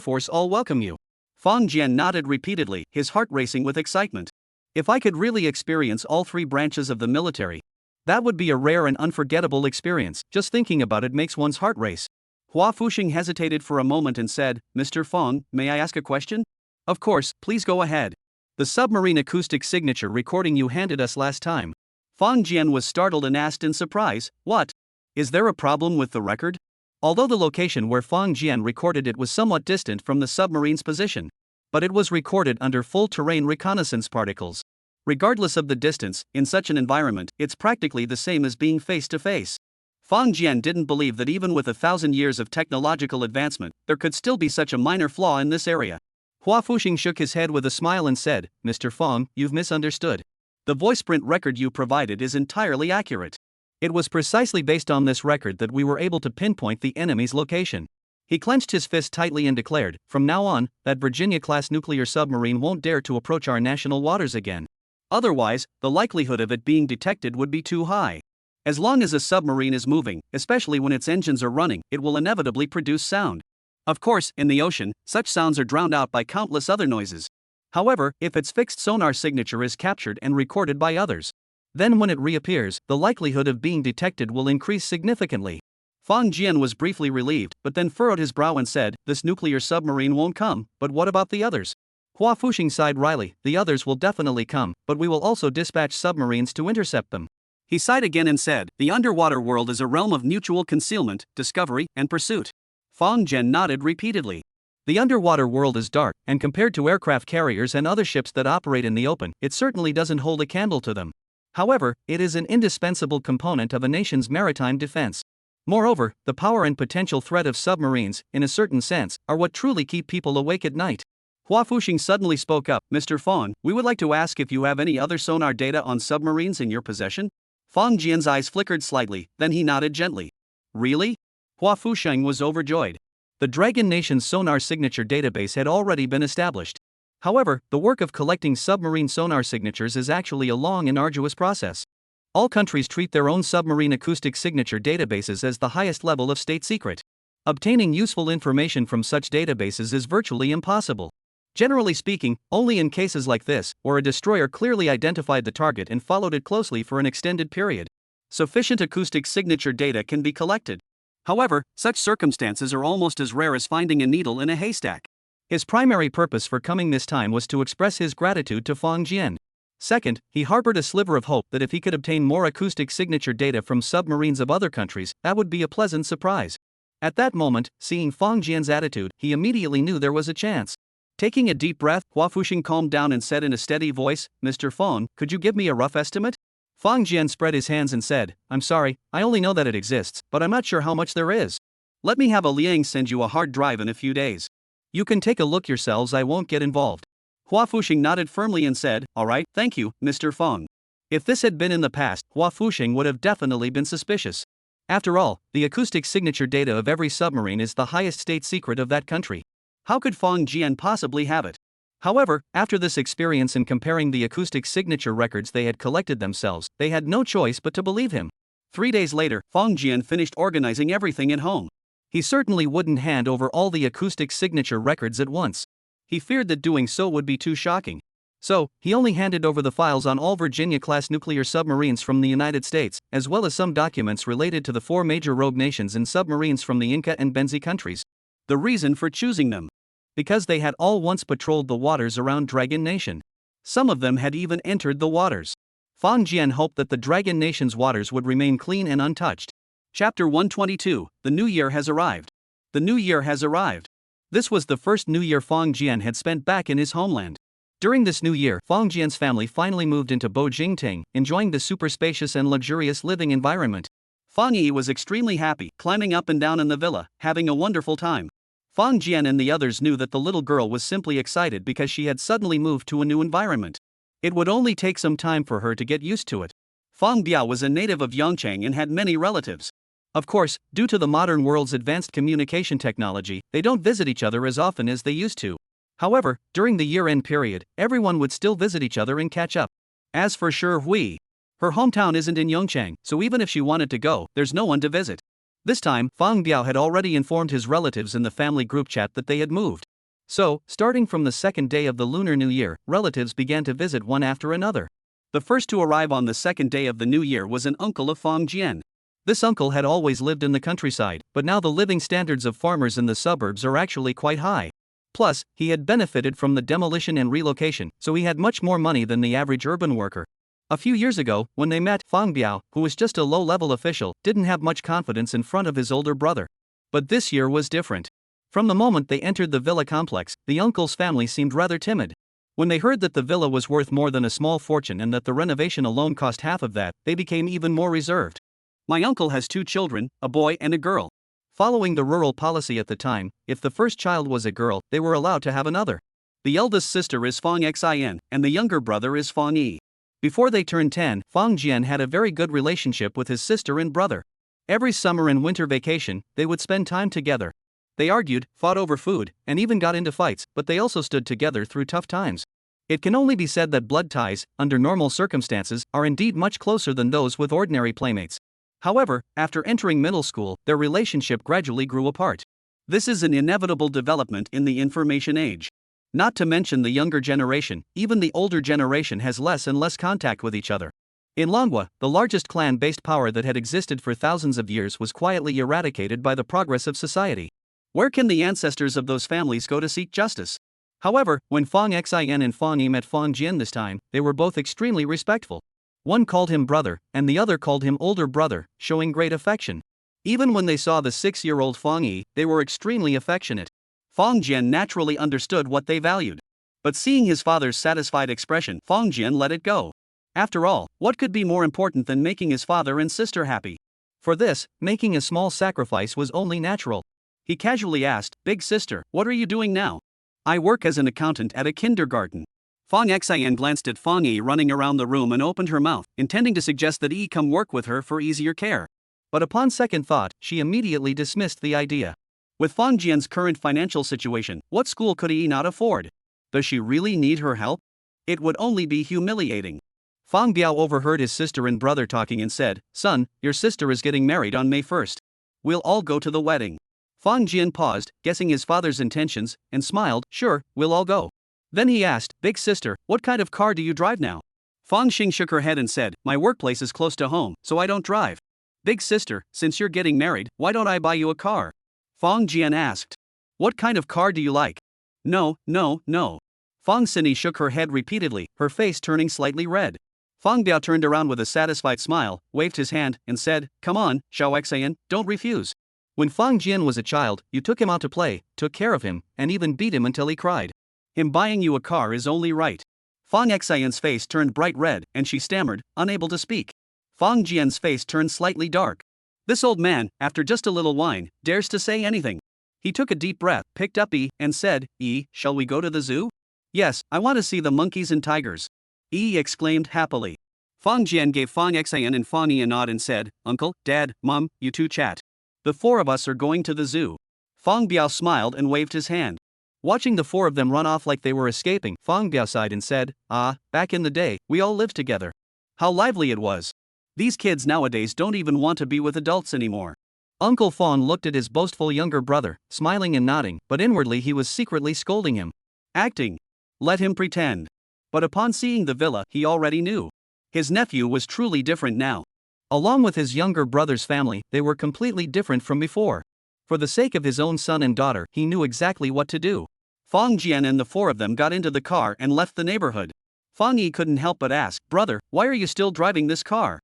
Force all welcome you. Fang Jian nodded repeatedly, his heart racing with excitement. If I could really experience all 3 branches of the military, that would be a rare and unforgettable experience. Just thinking about it makes one's heart race. Hua Fuxing hesitated for a moment and said, Mr. Fang, may I ask a question? Of course, please go ahead. The submarine acoustic signature recording you handed us last time. Fang Jian was startled and asked in surprise, what? Is there a problem with the record? Although the location where Fang Jian recorded it was somewhat distant from the submarine's position, but it was recorded under full terrain reconnaissance particles. Regardless of the distance, in such an environment, it's practically the same as being face to face. Fang Jian didn't believe that even with 1,000 years of technological advancement, there could still be such a minor flaw in this area. Hua Fuxing shook his head with a smile and said, Mr. Fang, you've misunderstood. The voiceprint record you provided is entirely accurate. It was precisely based on this record that we were able to pinpoint the enemy's location. He clenched his fist tightly and declared, from now on, that Virginia-class nuclear submarine won't dare to approach our national waters again. Otherwise, the likelihood of it being detected would be too high. As long as a submarine is moving, especially when its engines are running, it will inevitably produce sound. Of course, in the ocean, such sounds are drowned out by countless other noises. However, if its fixed sonar signature is captured and recorded by others, then when it reappears, the likelihood of being detected will increase significantly. Fang Jian was briefly relieved, but then furrowed his brow and said, "This nuclear submarine won't come, but what about the others?" Hua Fuxing sighed wryly, "The others will definitely come, but we will also dispatch submarines to intercept them." He sighed again and said, "The underwater world is a realm of mutual concealment, discovery, and pursuit." Fang Jian nodded repeatedly. The underwater world is dark, and compared to aircraft carriers and other ships that operate in the open, it certainly doesn't hold a candle to them. However, it is an indispensable component of a nation's maritime defense. Moreover, the power and potential threat of submarines, in a certain sense, are what truly keep people awake at night. Hua Fuxing suddenly spoke up, "Mr. Fang, we would like to ask if you have any other sonar data on submarines in your possession?" Fang Jian's eyes flickered slightly, then he nodded gently. "Really?" Hua Fuxing was overjoyed. The Dragon Nation's sonar signature database had already been established. However, the work of collecting submarine sonar signatures is actually a long and arduous process. All countries treat their own submarine acoustic signature databases as the highest level of state secret. Obtaining useful information from such databases is virtually impossible. Generally speaking, only in cases like this, where a destroyer clearly identified the target and followed it closely for an extended period, sufficient acoustic signature data can be collected. However, such circumstances are almost as rare as finding a needle in a haystack. His primary purpose for coming this time was to express his gratitude to Fang Jian. Second, he harbored a sliver of hope that if he could obtain more acoustic signature data from submarines of other countries, that would be a pleasant surprise. At that moment, seeing Fang Jian's attitude, he immediately knew there was a chance. Taking a deep breath, Hua Fuxing calmed down and said in a steady voice, "Mr. Fang, could you give me a rough estimate?" Fang Jian spread his hands and said, "I'm sorry, I only know that it exists, but I'm not sure how much there is. Let me have a Liang send you a hard drive in a few days. You can take a look yourselves, I won't get involved." Hua Fuxing nodded firmly and said, "All right, thank you, Mr. Fang." If this had been in the past, Hua Fuxing would have definitely been suspicious. After all, the acoustic signature data of every submarine is the highest state secret of that country. How could Fang Jian possibly have it? However, after this experience in comparing the acoustic signature records they had collected themselves, they had no choice but to believe him. 3 days later, Fang Jian finished organizing everything at home. He certainly wouldn't hand over all the acoustic signature records at once. He feared that doing so would be too shocking. So, he only handed over the files on all Virginia-class nuclear submarines from the United States, as well as some documents related to the 4 major rogue nations and submarines from the Inca and Benzi countries. The reason for choosing them? Because they had all once patrolled the waters around Dragon Nation. Some of them had even entered the waters. Fang Jian hoped that the Dragon Nation's waters would remain clean and untouched. Chapter 122, The New Year has arrived. The New Year has arrived. This was the first New Year Fang Jian had spent back in his homeland. During this new year, Fang Jian's family finally moved into Bojingting, enjoying the super spacious and luxurious living environment. Fang Yi was extremely happy, climbing up and down in the villa, having a wonderful time. Fang Jian and the others knew that the little girl was simply excited because she had suddenly moved to a new environment. It would only take some time for her to get used to it. Fang Biao was a native of Yangchang and had many relatives. Of course, due to the modern world's advanced communication technology, they don't visit each other as often as they used to. However, during the year-end period, everyone would still visit each other and catch up. As for Shi Hui, her hometown isn't in Yangchang, so even if she wanted to go, there's no one to visit. This time, Fang Biao had already informed his relatives in the family group chat that they had moved. So, starting from the second day of the Lunar New Year, relatives began to visit one after another. The first to arrive on the second day of the New Year was an uncle of Fang Jian. This uncle had always lived in the countryside, but now the living standards of farmers in the suburbs are actually quite high. Plus, he had benefited from the demolition and relocation, so he had much more money than the average urban worker. A few years ago, when they met, Fang Biao, who was just a low-level official, didn't have much confidence in front of his older brother. But this year was different. From the moment they entered the villa complex, the uncle's family seemed rather timid. When they heard that the villa was worth more than a small fortune and that the renovation alone cost half of that, they became even more reserved. "My uncle has 2 children, a boy and a girl. Following the rural policy at the time, if the first child was a girl, they were allowed to have another. The eldest sister is Fang Xin, and the younger brother is Fang Yi. Before they turned 10, Fang Jian had a very good relationship with his sister and brother. Every summer and winter vacation, they would spend time together. They argued, fought over food, and even got into fights, but they also stood together through tough times. It can only be said that blood ties, under normal circumstances, are indeed much closer than those with ordinary playmates. However, after entering middle school, their relationship gradually grew apart. This is an inevitable development in the information age. Not to mention the younger generation, even the older generation has less and less contact with each other. In Manhwa, the largest clan-based power that had existed for thousands of years was quietly eradicated by the progress of society. Where can the ancestors of those families go to seek justice? However, when Fong Xin and Fong Yi met Fong Jian this time, they were both extremely respectful. One called him brother, and the other called him older brother, showing great affection. Even when they saw the 6-year-old Fong Yi, they were extremely affectionate. Fong Jian naturally understood what they valued. But seeing his father's satisfied expression, Fong Jian let it go. After all, what could be more important than making his father and sister happy? For this, making a small sacrifice was only natural. He casually asked, "Big sister, what are you doing now?" "I work as an accountant at a kindergarten." Fong Xian glanced at Fong Yi running around the room and opened her mouth, intending to suggest that Yi come work with her for easier care. But upon second thought, she immediately dismissed the idea. With Fong Jian's current financial situation, what school could Yi not afford? Does she really need her help? It would only be humiliating. Fang Biao overheard his sister and brother talking and said, "Son, your sister is getting married on May 1st. We'll all go to the wedding." Fang Jian paused, guessing his father's intentions, and smiled, "Sure, we'll all go." Then he asked, "Big sister, what kind of car do you drive now?" Fang Xing shook her head and said, "My workplace is close to home, so I don't drive." "Big sister, since you're getting married, why don't I buy you a car?" Fang Jian asked. "What kind of car do you like?" No. Fang Xini shook her head repeatedly, her face turning slightly red. Fang Biao turned around with a satisfied smile, waved his hand, and said, "Come on, Xiao Xian, don't refuse." When Fang Jian was a child, you took him out to play, took care of him, and even beat him until he cried. Him buying you a car is only right. Fang Xian's face turned bright red, and she stammered, unable to speak. Fang Jian's face turned slightly dark. This old man, after just a little wine, dares to say anything. He took a deep breath, picked up Yi, and said, "Yi, shall we go to the zoo?" "Yes, I want to see the monkeys and tigers." Yi exclaimed happily. Fang Jian gave Fang Xian and Fang Yi a nod and said, "Uncle, Dad, Mom, you two chat. The four of us are going to the zoo." Fang Biao smiled and waved his hand. Watching the four of them run off like they were escaping, Fang Biao sighed and said, "Ah, back in the day, we all lived together. How lively it was. These kids nowadays don't even want to be with adults anymore." Uncle Fang looked at his boastful younger brother, smiling and nodding, but inwardly he was secretly scolding him. Acting. Let him pretend. But upon seeing the villa, he already knew. His nephew was truly different now. Along with his younger brother's family, they were completely different from before. For the sake of his own son and daughter, he knew exactly what to do. Fang Jian and the four of them got into the car and left the neighborhood. Fang Yi couldn't help but ask, "Brother, why are you still driving this car?"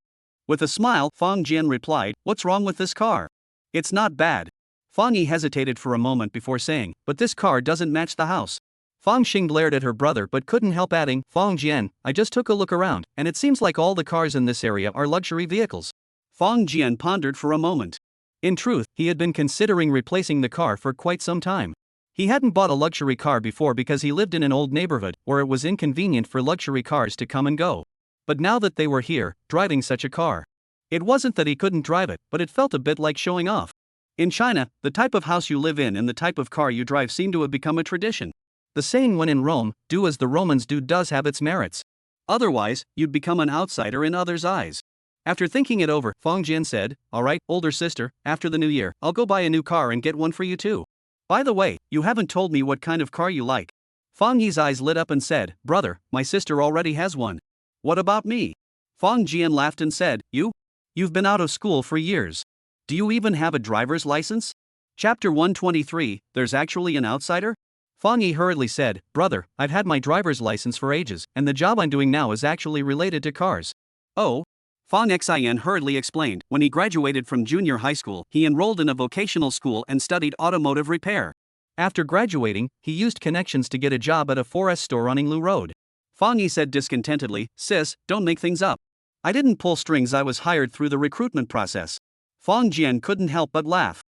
With a smile, Fang Jian replied, "What's wrong with this car? It's not bad." Fang Yi hesitated for a moment before saying, "But this car doesn't match the house." Fang Xing glared at her brother but couldn't help adding, "Fang Jian, I just took a look around, and it seems like all the cars in this area are luxury vehicles." Fang Jian pondered for a moment. In truth, he had been considering replacing the car for quite some time. He hadn't bought a luxury car before because he lived in an old neighborhood where it was inconvenient for luxury cars to come and go. But now that they were here, driving such a car, it wasn't that he couldn't drive it, but it felt a bit like showing off. In China, the type of house you live in and the type of car you drive seem to have become a tradition. The saying "when in Rome, do as the Romans do" does have its merits. Otherwise, you'd become an outsider in others' eyes. After thinking it over, Fang Jian said, "All right, older sister, after the new year, I'll go buy a new car and get one for you too. By the way, you haven't told me what kind of car you like." Fang Yi's eyes lit up and said, "Brother, my sister already has one." "What about me?" Fang Jian laughed and said, "You? You've been out of school for years. Do you even have a driver's license?" Chapter 123, There's Actually an Outsider? Fang Yi hurriedly said, "Brother, I've had my driver's license for ages, and the job I'm doing now is actually related to cars." "Oh?" Fang Xian hurriedly explained, when he graduated from junior high school, he enrolled in a vocational school and studied automotive repair. After graduating, he used connections to get a job at a 4S store on Yinglu Road. Fang Yi said discontentedly, "Sis, don't make things up. I didn't pull strings, I was hired through the recruitment process." Fang Jian couldn't help but laugh.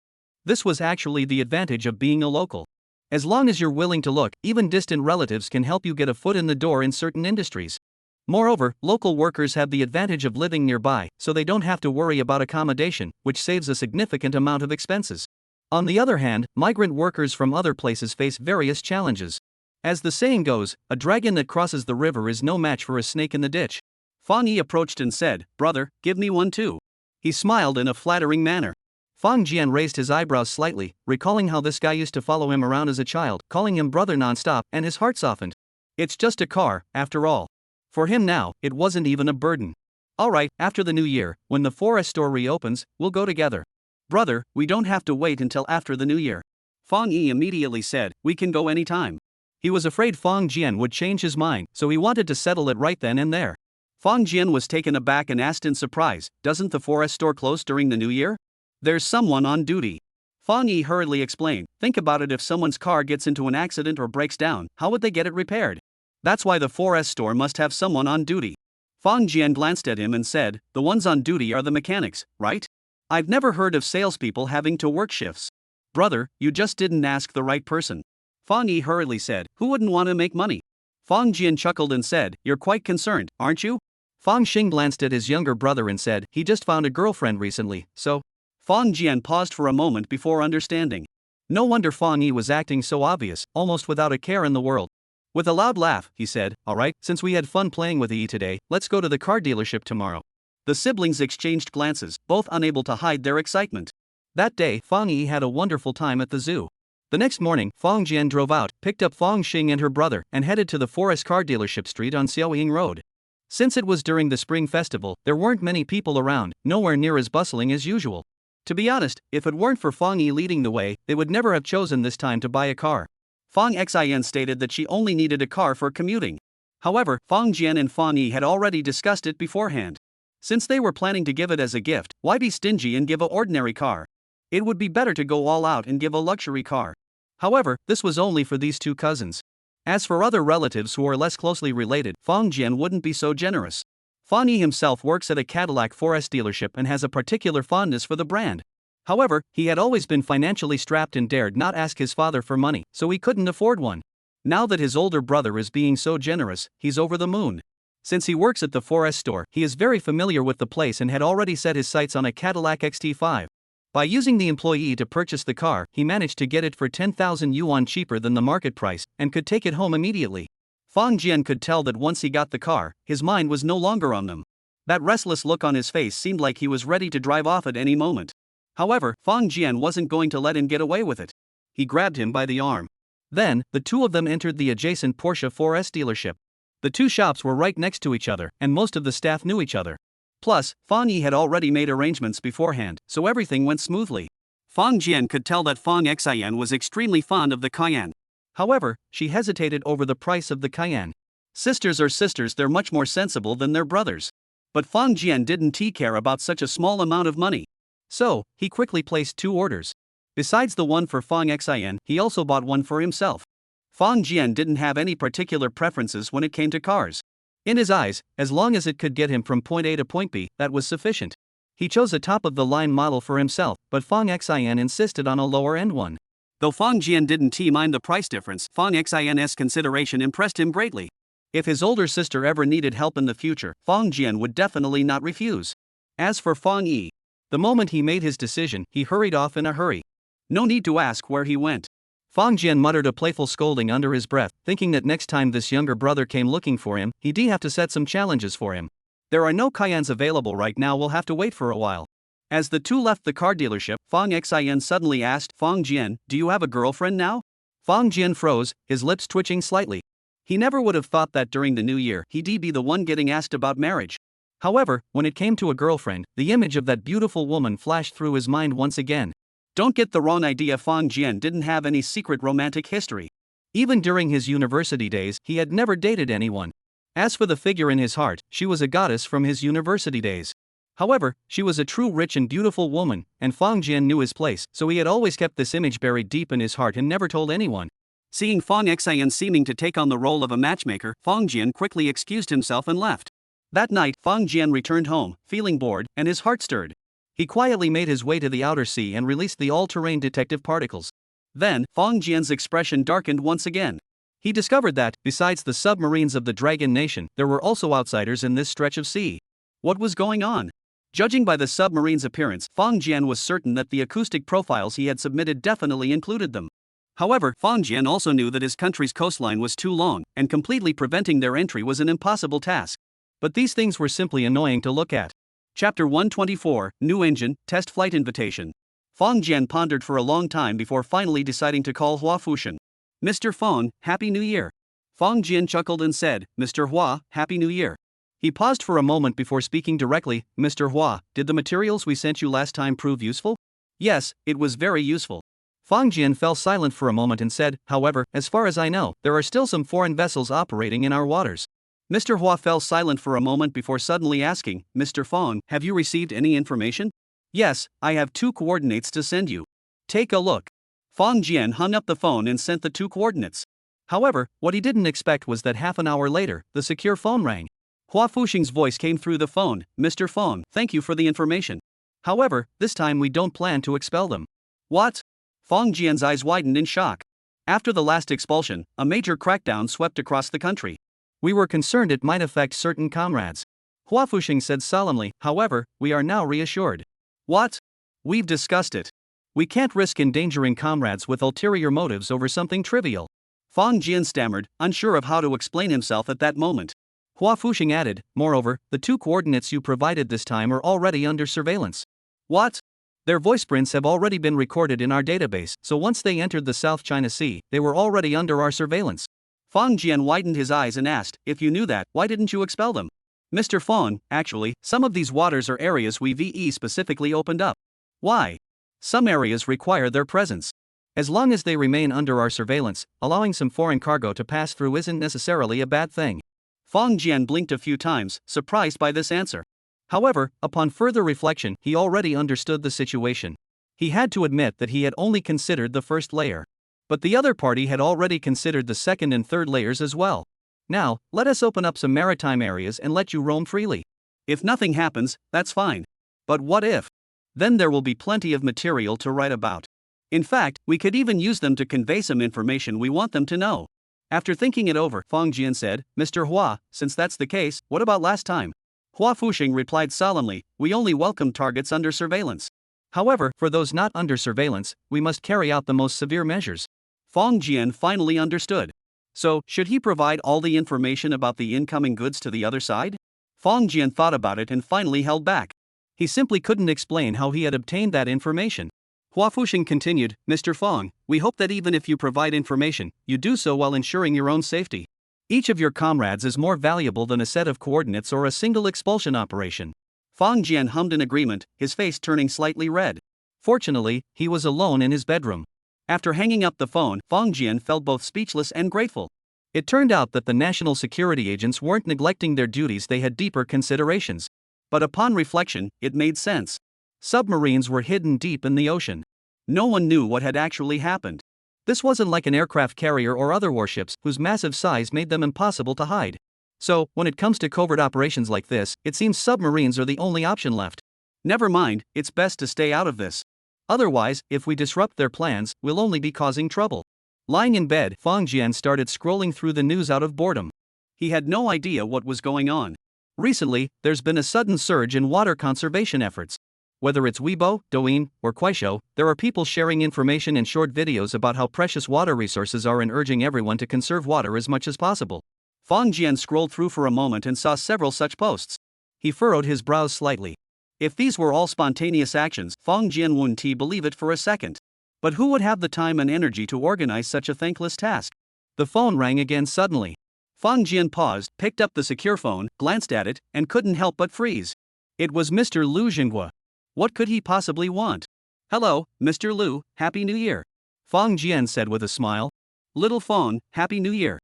This was actually the advantage of being a local. As long as you're willing to look, even distant relatives can help you get a foot in the door in certain industries. Moreover, local workers have the advantage of living nearby, so they don't have to worry about accommodation, which saves a significant amount of expenses. On the other hand, migrant workers from other places face various challenges. As the saying goes, a dragon that crosses the river is no match for a snake in the ditch. Fang Yi approached and said, "Brother, give me one too." He smiled in a flattering manner. Fang Jian raised his eyebrows slightly, recalling how this guy used to follow him around as a child, calling him brother non-stop, and his heart softened. It's just a car, after all. For him now, it wasn't even a burden. Alright, after the new year, when the forest store reopens, we'll go together. Brother, we don't have to wait until after the new year. Fang Yi immediately said, we can go anytime. He was afraid Fang Jian would change his mind, so he wanted to settle it right then and there. Fang Jian was taken aback and asked in surprise, doesn't the forest store close during the new year? There's someone on duty. Fang Yi hurriedly explained, think about it, if someone's car gets into an accident or breaks down, how would they get it repaired? That's why the forest store must have someone on duty. Fang Jian glanced at him and said, the ones on duty are the mechanics, right? I've never heard of salespeople having to work shifts. Brother, you just didn't ask the right person. Fang Yi hurriedly said, who wouldn't want to make money? Fang Jian chuckled and said, you're quite concerned, aren't you? Fang Xing glanced at his younger brother and said, he just found a girlfriend recently, so. Fang Jian paused for a moment before understanding. No wonder Fang Yi was acting so obvious, almost without a care in the world. With a loud laugh, he said, alright, since we had fun playing with Yi today, let's go to the car dealership tomorrow. The siblings exchanged glances, both unable to hide their excitement. That day, Fang Yi had a wonderful time at the zoo. The next morning, Fang Jian drove out, picked up Fang Xing and her brother, and headed to the forest car dealership street on Xiaoying Road. Since it was during the spring festival, there weren't many people around, nowhere near as bustling as usual. To be honest, if it weren't for Fang Yi leading the way, they would never have chosen this time to buy a car. Fang Xin stated that she only needed a car for commuting. However, Fang Jian and Fang Yi had already discussed it beforehand. Since they were planning to give it as a gift, why be stingy and give an ordinary car? It would be better to go all out and give a luxury car. However, this was only for these two cousins. As for other relatives who are less closely related, Fang Jian wouldn't be so generous. Fang Yi himself works at a Cadillac forest dealership and has a particular fondness for the brand. However, he had always been financially strapped and dared not ask his father for money, so he couldn't afford one. Now that his older brother is being so generous, he's over the moon. Since he works at the forest store, he is very familiar with the place and had already set his sights on a Cadillac XT5. By using the employee to purchase the car, he managed to get it for 10,000 yuan cheaper than the market price, and could take it home immediately. Fang Jian could tell that once he got the car, his mind was no longer on them. That restless look on his face seemed like he was ready to drive off at any moment. However, Fang Jian wasn't going to let him get away with it. He grabbed him by the arm. Then, the two of them entered the adjacent Porsche forest dealership. The two shops were right next to each other, and most of the staff knew each other. Plus, Fang Yi had already made arrangements beforehand, so everything went smoothly. Fang Jian could tell that Fang Xian was extremely fond of the Cayenne. However, she hesitated over the price of the Cayenne. Sisters are sisters, they're much more sensible than their brothers. But Fang Jian didn't care about such a small amount of money. So, he quickly placed two orders. Besides the one for Fang Xian, he also bought one for himself. Fang Jian didn't have any particular preferences when it came to cars. In his eyes, as long as it could get him from point A to point B, that was sufficient. He chose a top-of-the-line model for himself, but Fang Xian insisted on a lower-end one. Though Fang Jian didn't mind the price difference, Fang Xian's consideration impressed him greatly. If his older sister ever needed help in the future, Fang Jian would definitely not refuse. As for Fang Yi, the moment he made his decision, he hurried off in a hurry. No need to ask where he went. Fang Jian muttered a playful scolding under his breath, thinking that next time this younger brother came looking for him, he'd have to set some challenges for him. There are no Cayennes available right now, we'll have to wait for a while. As the two left the car dealership, Fang Xian suddenly asked, Fang Jian, do you have a girlfriend now? Fang Jian froze, his lips twitching slightly. He never would have thought that during the new year he'd be the one getting asked about marriage. However, when it came to a girlfriend, the image of that beautiful woman flashed through his mind once again. Don't get the wrong idea, Fang Jian didn't have any secret romantic history. Even during his university days, he had never dated anyone. As for the figure in his heart, she was a goddess from his university days. However, she was a true rich and beautiful woman, and Fang Jian knew his place, so he had always kept this image buried deep in his heart and never told anyone. Seeing Fang Xian seeming to take on the role of a matchmaker, Fang Jian quickly excused himself and left. That night, Fang Jian returned home, feeling bored, and his heart stirred. He quietly made his way to the outer sea and released the all-terrain detective particles. Then, Fang Jian's expression darkened once again. He discovered that, besides the submarines of the Dragon Nation, there were also outsiders in this stretch of sea. What was going on? Judging by the submarine's appearance, Fang Jian was certain that the acoustic profiles he had submitted definitely included them. However, Fang Jian also knew that his country's coastline was too long, and completely preventing their entry was an impossible task. But these things were simply annoying to look at. Chapter 124, New Engine, Test Flight Invitation. Fang Jian pondered for a long time before finally deciding to call Hua Fushan. Mr. Fang, Happy New Year. Fang Jian chuckled and said, Mr. Hua, Happy New Year. He paused for a moment before speaking directly. Mr. Hua, did the materials we sent you last time prove useful? Yes, it was very useful. Fang Jian fell silent for a moment and said, however, as far as I know, there are still some foreign vessels operating in our waters. Mr. Hua fell silent for a moment before suddenly asking, Mr. Fang, have you received any information? Yes, I have 2 coordinates to send you. Take a look. Fang Jian hung up the phone and sent the 2 coordinates. However, what he didn't expect was that half an hour later, the secure phone rang. Hua Fuxing's voice came through the phone. Mr. Fang, thank you for the information. However, this time we don't plan to expel them. What? Fang Jian's eyes widened in shock. After the last expulsion, a major crackdown swept across the country. We were concerned it might affect certain comrades. Hua Fuxing said solemnly, however, we are now reassured. What? We've discussed it. We can't risk endangering comrades with ulterior motives over something trivial. Fang Jian stammered, unsure of how to explain himself at that moment. Hua Fuxing added, moreover, the 2 coordinates you provided this time are already under surveillance. What? Their voice prints have already been recorded in our database, so once they entered the South China Sea, they were already under our surveillance. Fang Jian widened his eyes and asked, if you knew that, why didn't you expel them? Mr. Fang, actually, some of these waters are areas we VE specifically opened up. Why? Some areas require their presence. As long as they remain under our surveillance, allowing some foreign cargo to pass through isn't necessarily a bad thing. Fang Jian blinked a few times, surprised by this answer. However, upon further reflection, he already understood the situation. He had to admit that he had only considered the first layer. But the other party had already considered the second and third layers as well. Now, let us open up some maritime areas and let you roam freely. If nothing happens, that's fine. But what if? Then there will be plenty of material to write about. In fact, we could even use them to convey some information we want them to know. After thinking it over, Fang Jian said, Mr. Hua, since that's the case, what about last time? Hua Fuxing replied solemnly, we only welcome targets under surveillance. However, for those not under surveillance, we must carry out the most severe measures. Fang Jian finally understood. So, should he provide all the information about the incoming goods to the other side? Fang Jian thought about it and finally held back. He simply couldn't explain how he had obtained that information. Hua Fuxing continued, Mr. Fang, we hope that even if you provide information, you do so while ensuring your own safety. Each of your comrades is more valuable than a set of coordinates or a single expulsion operation. Fang Jian hummed in agreement, his face turning slightly red. Fortunately, he was alone in his bedroom. After hanging up the phone, Fang Jian felt both speechless and grateful. It turned out that the national security agents weren't neglecting their duties, they had deeper considerations. But upon reflection, it made sense. Submarines were hidden deep in the ocean. No one knew what had actually happened. This wasn't like an aircraft carrier or other warships, whose massive size made them impossible to hide. So, when it comes to covert operations like this, it seems submarines are the only option left. Never mind, it's best to stay out of this. Otherwise, if we disrupt their plans, we'll only be causing trouble. Lying in bed, Fang Jian started scrolling through the news out of boredom. He had no idea what was going on. Recently, there's been a sudden surge in water conservation efforts. Whether it's Weibo, Douyin, or Kuaishou, there are people sharing information and short videos about how precious water resources are and urging everyone to conserve water as much as possible. Fang Jian scrolled through for a moment and saw several such posts. He furrowed his brows slightly. If these were all spontaneous actions, Fang Jian wouldn't believe it for a second. But who would have the time and energy to organize such a thankless task? The phone rang again suddenly. Fang Jian paused, picked up the secure phone, glanced at it, and couldn't help but freeze. It was Mr. Lu Jinghua. What could he possibly want? Hello, Mr. Lu, Happy New Year. Fang Jian said with a smile. Little Fang, Happy New Year.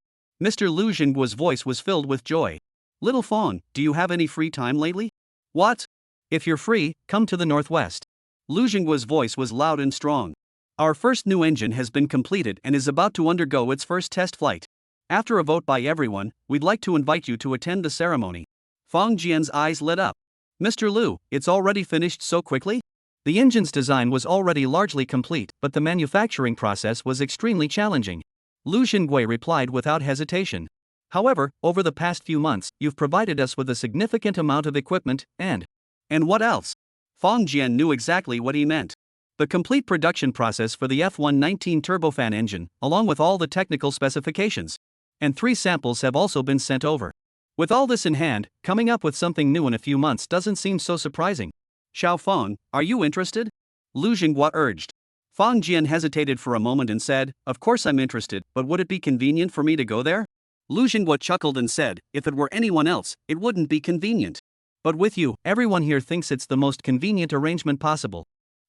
Mr. Lu Jingguo's voice was filled with joy. Little Fang, do you have any free time lately? What? If you're free, come to the northwest. Lu Jingguo's voice was loud and strong. Our first new engine has been completed and is about to undergo its first test flight. After a vote by everyone, we'd like to invite you to attend the ceremony. Fang Jian's eyes lit up. Mr. Lu, it's already finished so quickly? The engine's design was already largely complete, but the manufacturing process was extremely challenging. Lu Xingui replied without hesitation. However, over the past few months, you've provided us with a significant amount of equipment, and what else? Fang Jian knew exactly what he meant. The complete production process for the F119 turbofan engine, along with all the technical specifications. And 3 samples have also been sent over. With all this in hand, coming up with something new in a few months doesn't seem so surprising. Xiao Feng, are you interested? Lu Jinghua urged. Fang Jian hesitated for a moment and said, of course I'm interested, but would it be convenient for me to go there? Lu Xinghua chuckled and said, if it were anyone else, it wouldn't be convenient. But with you, everyone here thinks it's the most convenient arrangement possible.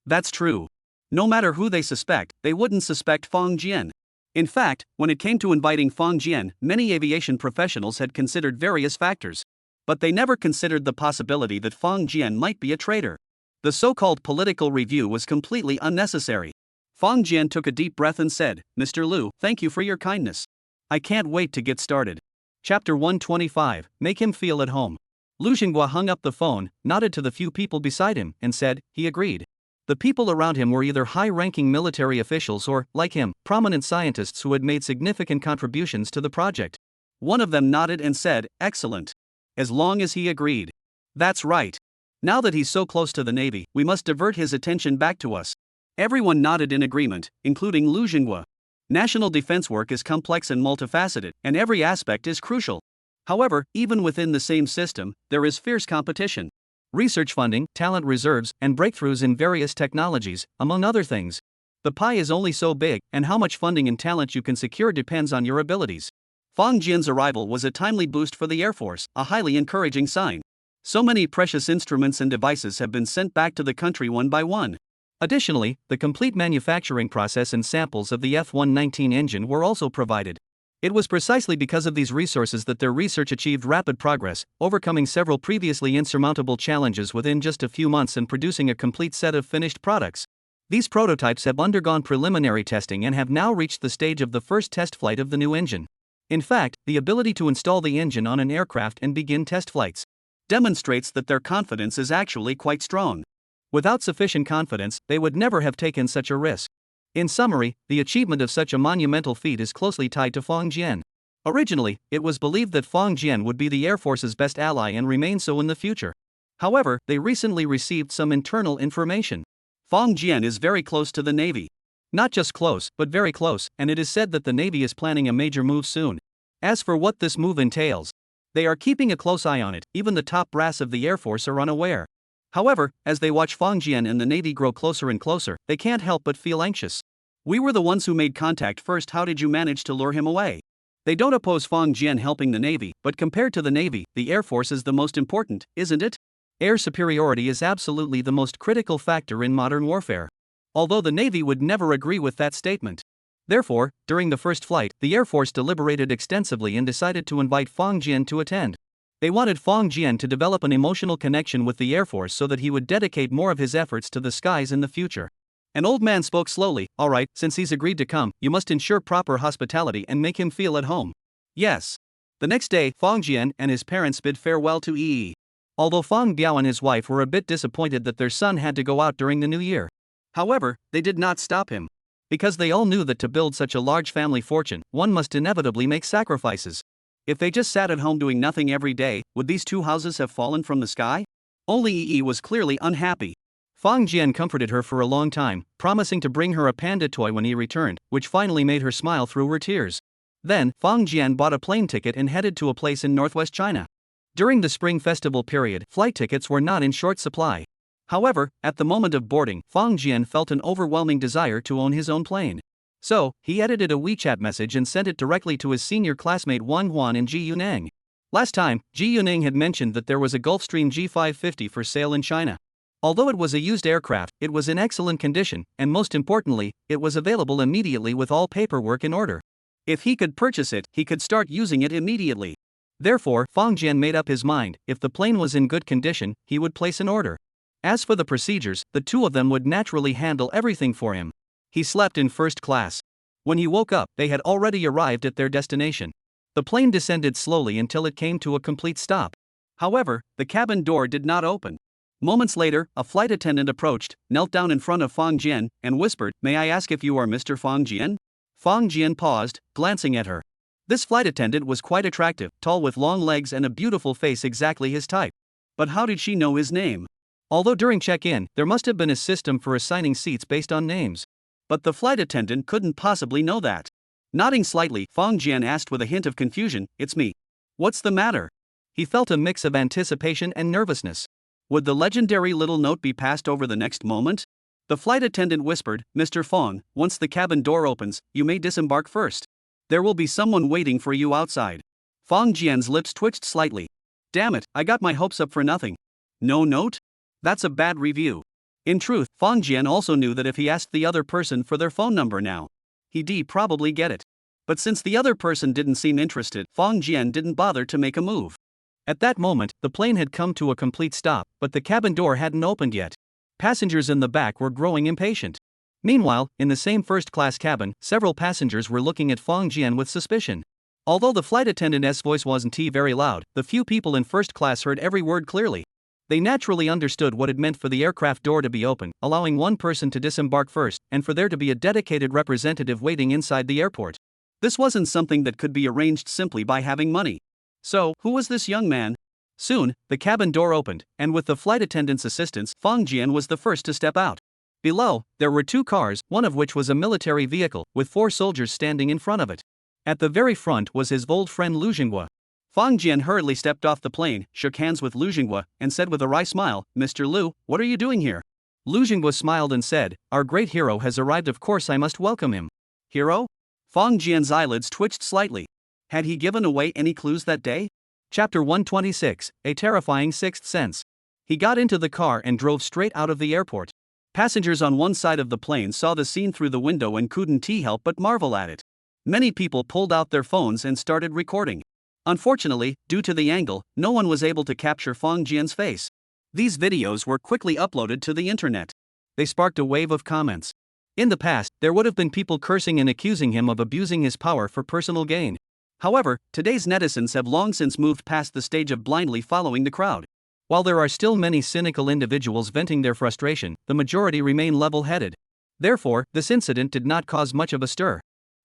That's true. No matter who they suspect, they wouldn't suspect Fang Jian. In fact, when it came to inviting Fang Jian, many aviation professionals had considered various factors. But they never considered the possibility that Fang Jian might be a traitor. The so-called political review was completely unnecessary. Fang Jian took a deep breath and said, Mr. Lu, thank you for your kindness. I can't wait to get started. Chapter 125, Make him feel at home. Lu Xinghua hung up the phone, nodded to the few people beside him, and said, he agreed. The people around him were either high-ranking military officials or, like him, prominent scientists who had made significant contributions to the project. One of them nodded and said, excellent. As long as he agreed. That's right. Now that he's so close to the Navy, we must divert his attention back to us. Everyone nodded in agreement, including Lu Xinghua. National defense work is complex and multifaceted, and every aspect is crucial. However, even within the same system, there is fierce competition. Research funding, talent reserves, and breakthroughs in various technologies, among other things. The pie is only so big, and how much funding and talent you can secure depends on your abilities. Fang Jian's arrival was a timely boost for the Air Force, a highly encouraging sign. So many precious instruments and devices have been sent back to the country one by one. Additionally, the complete manufacturing process and samples of the F-119 engine were also provided. It was precisely because of these resources that their research achieved rapid progress, overcoming several previously insurmountable challenges within just a few months and producing a complete set of finished products. These prototypes have undergone preliminary testing and have now reached the stage of the first test flight of the new engine. In fact, the ability to install the engine on an aircraft and begin test flights demonstrates that their confidence is actually quite strong. Without sufficient confidence, they would never have taken such a risk. In summary, the achievement of such a monumental feat is closely tied to Fang Jian. Originally, it was believed that Fang Jian would be the Air Force's best ally and remain so in the future. However, they recently received some internal information. Fang Jian is very close to the Navy. Not just close, but very close, and it is said that the Navy is planning a major move soon. As for what this move entails, they are keeping a close eye on it. Even the top brass of the Air Force are unaware. However, as they watch Fang Jian and the Navy grow closer and closer, they can't help but feel anxious. We were the ones who made contact first. How did you manage to lure him away? They don't oppose Fang Jian helping the Navy, but compared to the Navy, the Air Force is the most important, isn't it? Air superiority is absolutely the most critical factor in modern warfare. Although the Navy would never agree with that statement. Therefore, during the first flight, the Air Force deliberated extensively and decided to invite Fang Jian to attend. They wanted Fang Jian to develop an emotional connection with the Air Force so that he would dedicate more of his efforts to the skies in the future. An old man spoke slowly. All right, since he's agreed to come, you must ensure proper hospitality and make him feel at home. Yes. The next day, Fang Jian and his parents bid farewell to Yi. Although Fang Biao and his wife were a bit disappointed that their son had to go out during the new year. However, they did not stop him. Because they all knew that to build such a large family fortune, one must inevitably make sacrifices. If they just sat at home doing nothing every day, would these two houses have fallen from the sky? Only Yi was clearly unhappy. Fang Jian comforted her for a long time, promising to bring her a panda toy when he returned, which finally made her smile through her tears. Then, Fang Jian bought a plane ticket and headed to a place in northwest China. During the Spring Festival period, flight tickets were not in short supply. However, at the moment of boarding, Fang Jian felt an overwhelming desire to own his own plane. So, he edited a WeChat message and sent it directly to his senior classmate Wang Huan and Ji Yuneng. Last time, Ji Yuneng had mentioned that there was a Gulfstream G550 for sale in China. Although it was a used aircraft, it was in excellent condition, and most importantly, it was available immediately with all paperwork in order. If he could purchase it, he could start using it immediately. Therefore, Fang Jian made up his mind, if the plane was in good condition, he would place an order. As for the procedures, the two of them would naturally handle everything for him. He slept in first class. When he woke up, they had already arrived at their destination. The plane descended slowly until it came to a complete stop. However, the cabin door did not open. Moments later, a flight attendant approached, knelt down in front of Fang Jian, and whispered, "May I ask if you are Mr. Fang Jian?" Fang Jian paused, glancing at her. This flight attendant was quite attractive, tall with long legs and a beautiful face, exactly his type. But how did she know his name? Although during check-in, there must have been a system for assigning seats based on names. But the flight attendant couldn't possibly know that. Nodding slightly, Fang Jian asked with a hint of confusion, "It's me. What's the matter?" He felt a mix of anticipation and nervousness. Would the legendary little note be passed over the next moment? The flight attendant whispered, "Mr. Fang, once the cabin door opens, you may disembark first. There will be someone waiting for you outside." Fang Jian's lips twitched slightly. Damn it, I got my hopes up for nothing. No note? That's a bad review. In truth, Fang Jian also knew that if he asked the other person for their phone number now, he'd probably get it. But since the other person didn't seem interested, Fang Jian didn't bother to make a move. At that moment, the plane had come to a complete stop, but the cabin door hadn't opened yet. Passengers in the back were growing impatient. Meanwhile, in the same first-class cabin, several passengers were looking at Fang Jian with suspicion. Although the flight attendant's voice wasn't very loud, the few people in first class heard every word clearly. They naturally understood what it meant for the aircraft door to be open, allowing one person to disembark first, and for there to be a dedicated representative waiting inside the airport. This wasn't something that could be arranged simply by having money. So, who was this young man? Soon, the cabin door opened, and with the flight attendant's assistance, Fang Jian was the first to step out. Below, there were 2 cars, one of which was a military vehicle, with 4 soldiers standing in front of it. At the very front was his old friend Lu Jinghua. Fang Jian hurriedly stepped off the plane, shook hands with Lu Jinghua, and said with a wry smile, "Mr. Lu, what are you doing here?" Lu Jinghua smiled and said, "Our great hero has arrived, of course I must welcome him." Hero? Fang Jian's eyelids twitched slightly. Had he given away any clues that day? Chapter 126, A Terrifying Sixth Sense. He got into the car and drove straight out of the airport. Passengers on one side of the plane saw the scene through the window and couldn't help but marvel at it. Many people pulled out their phones and started recording. Unfortunately, due to the angle, no one was able to capture Fang Jian's face. These videos were quickly uploaded to the internet. They sparked a wave of comments. In the past, there would have been people cursing and accusing him of abusing his power for personal gain. However, today's netizens have long since moved past the stage of blindly following the crowd. While there are still many cynical individuals venting their frustration, the majority remain level-headed. Therefore, this incident did not cause much of a stir.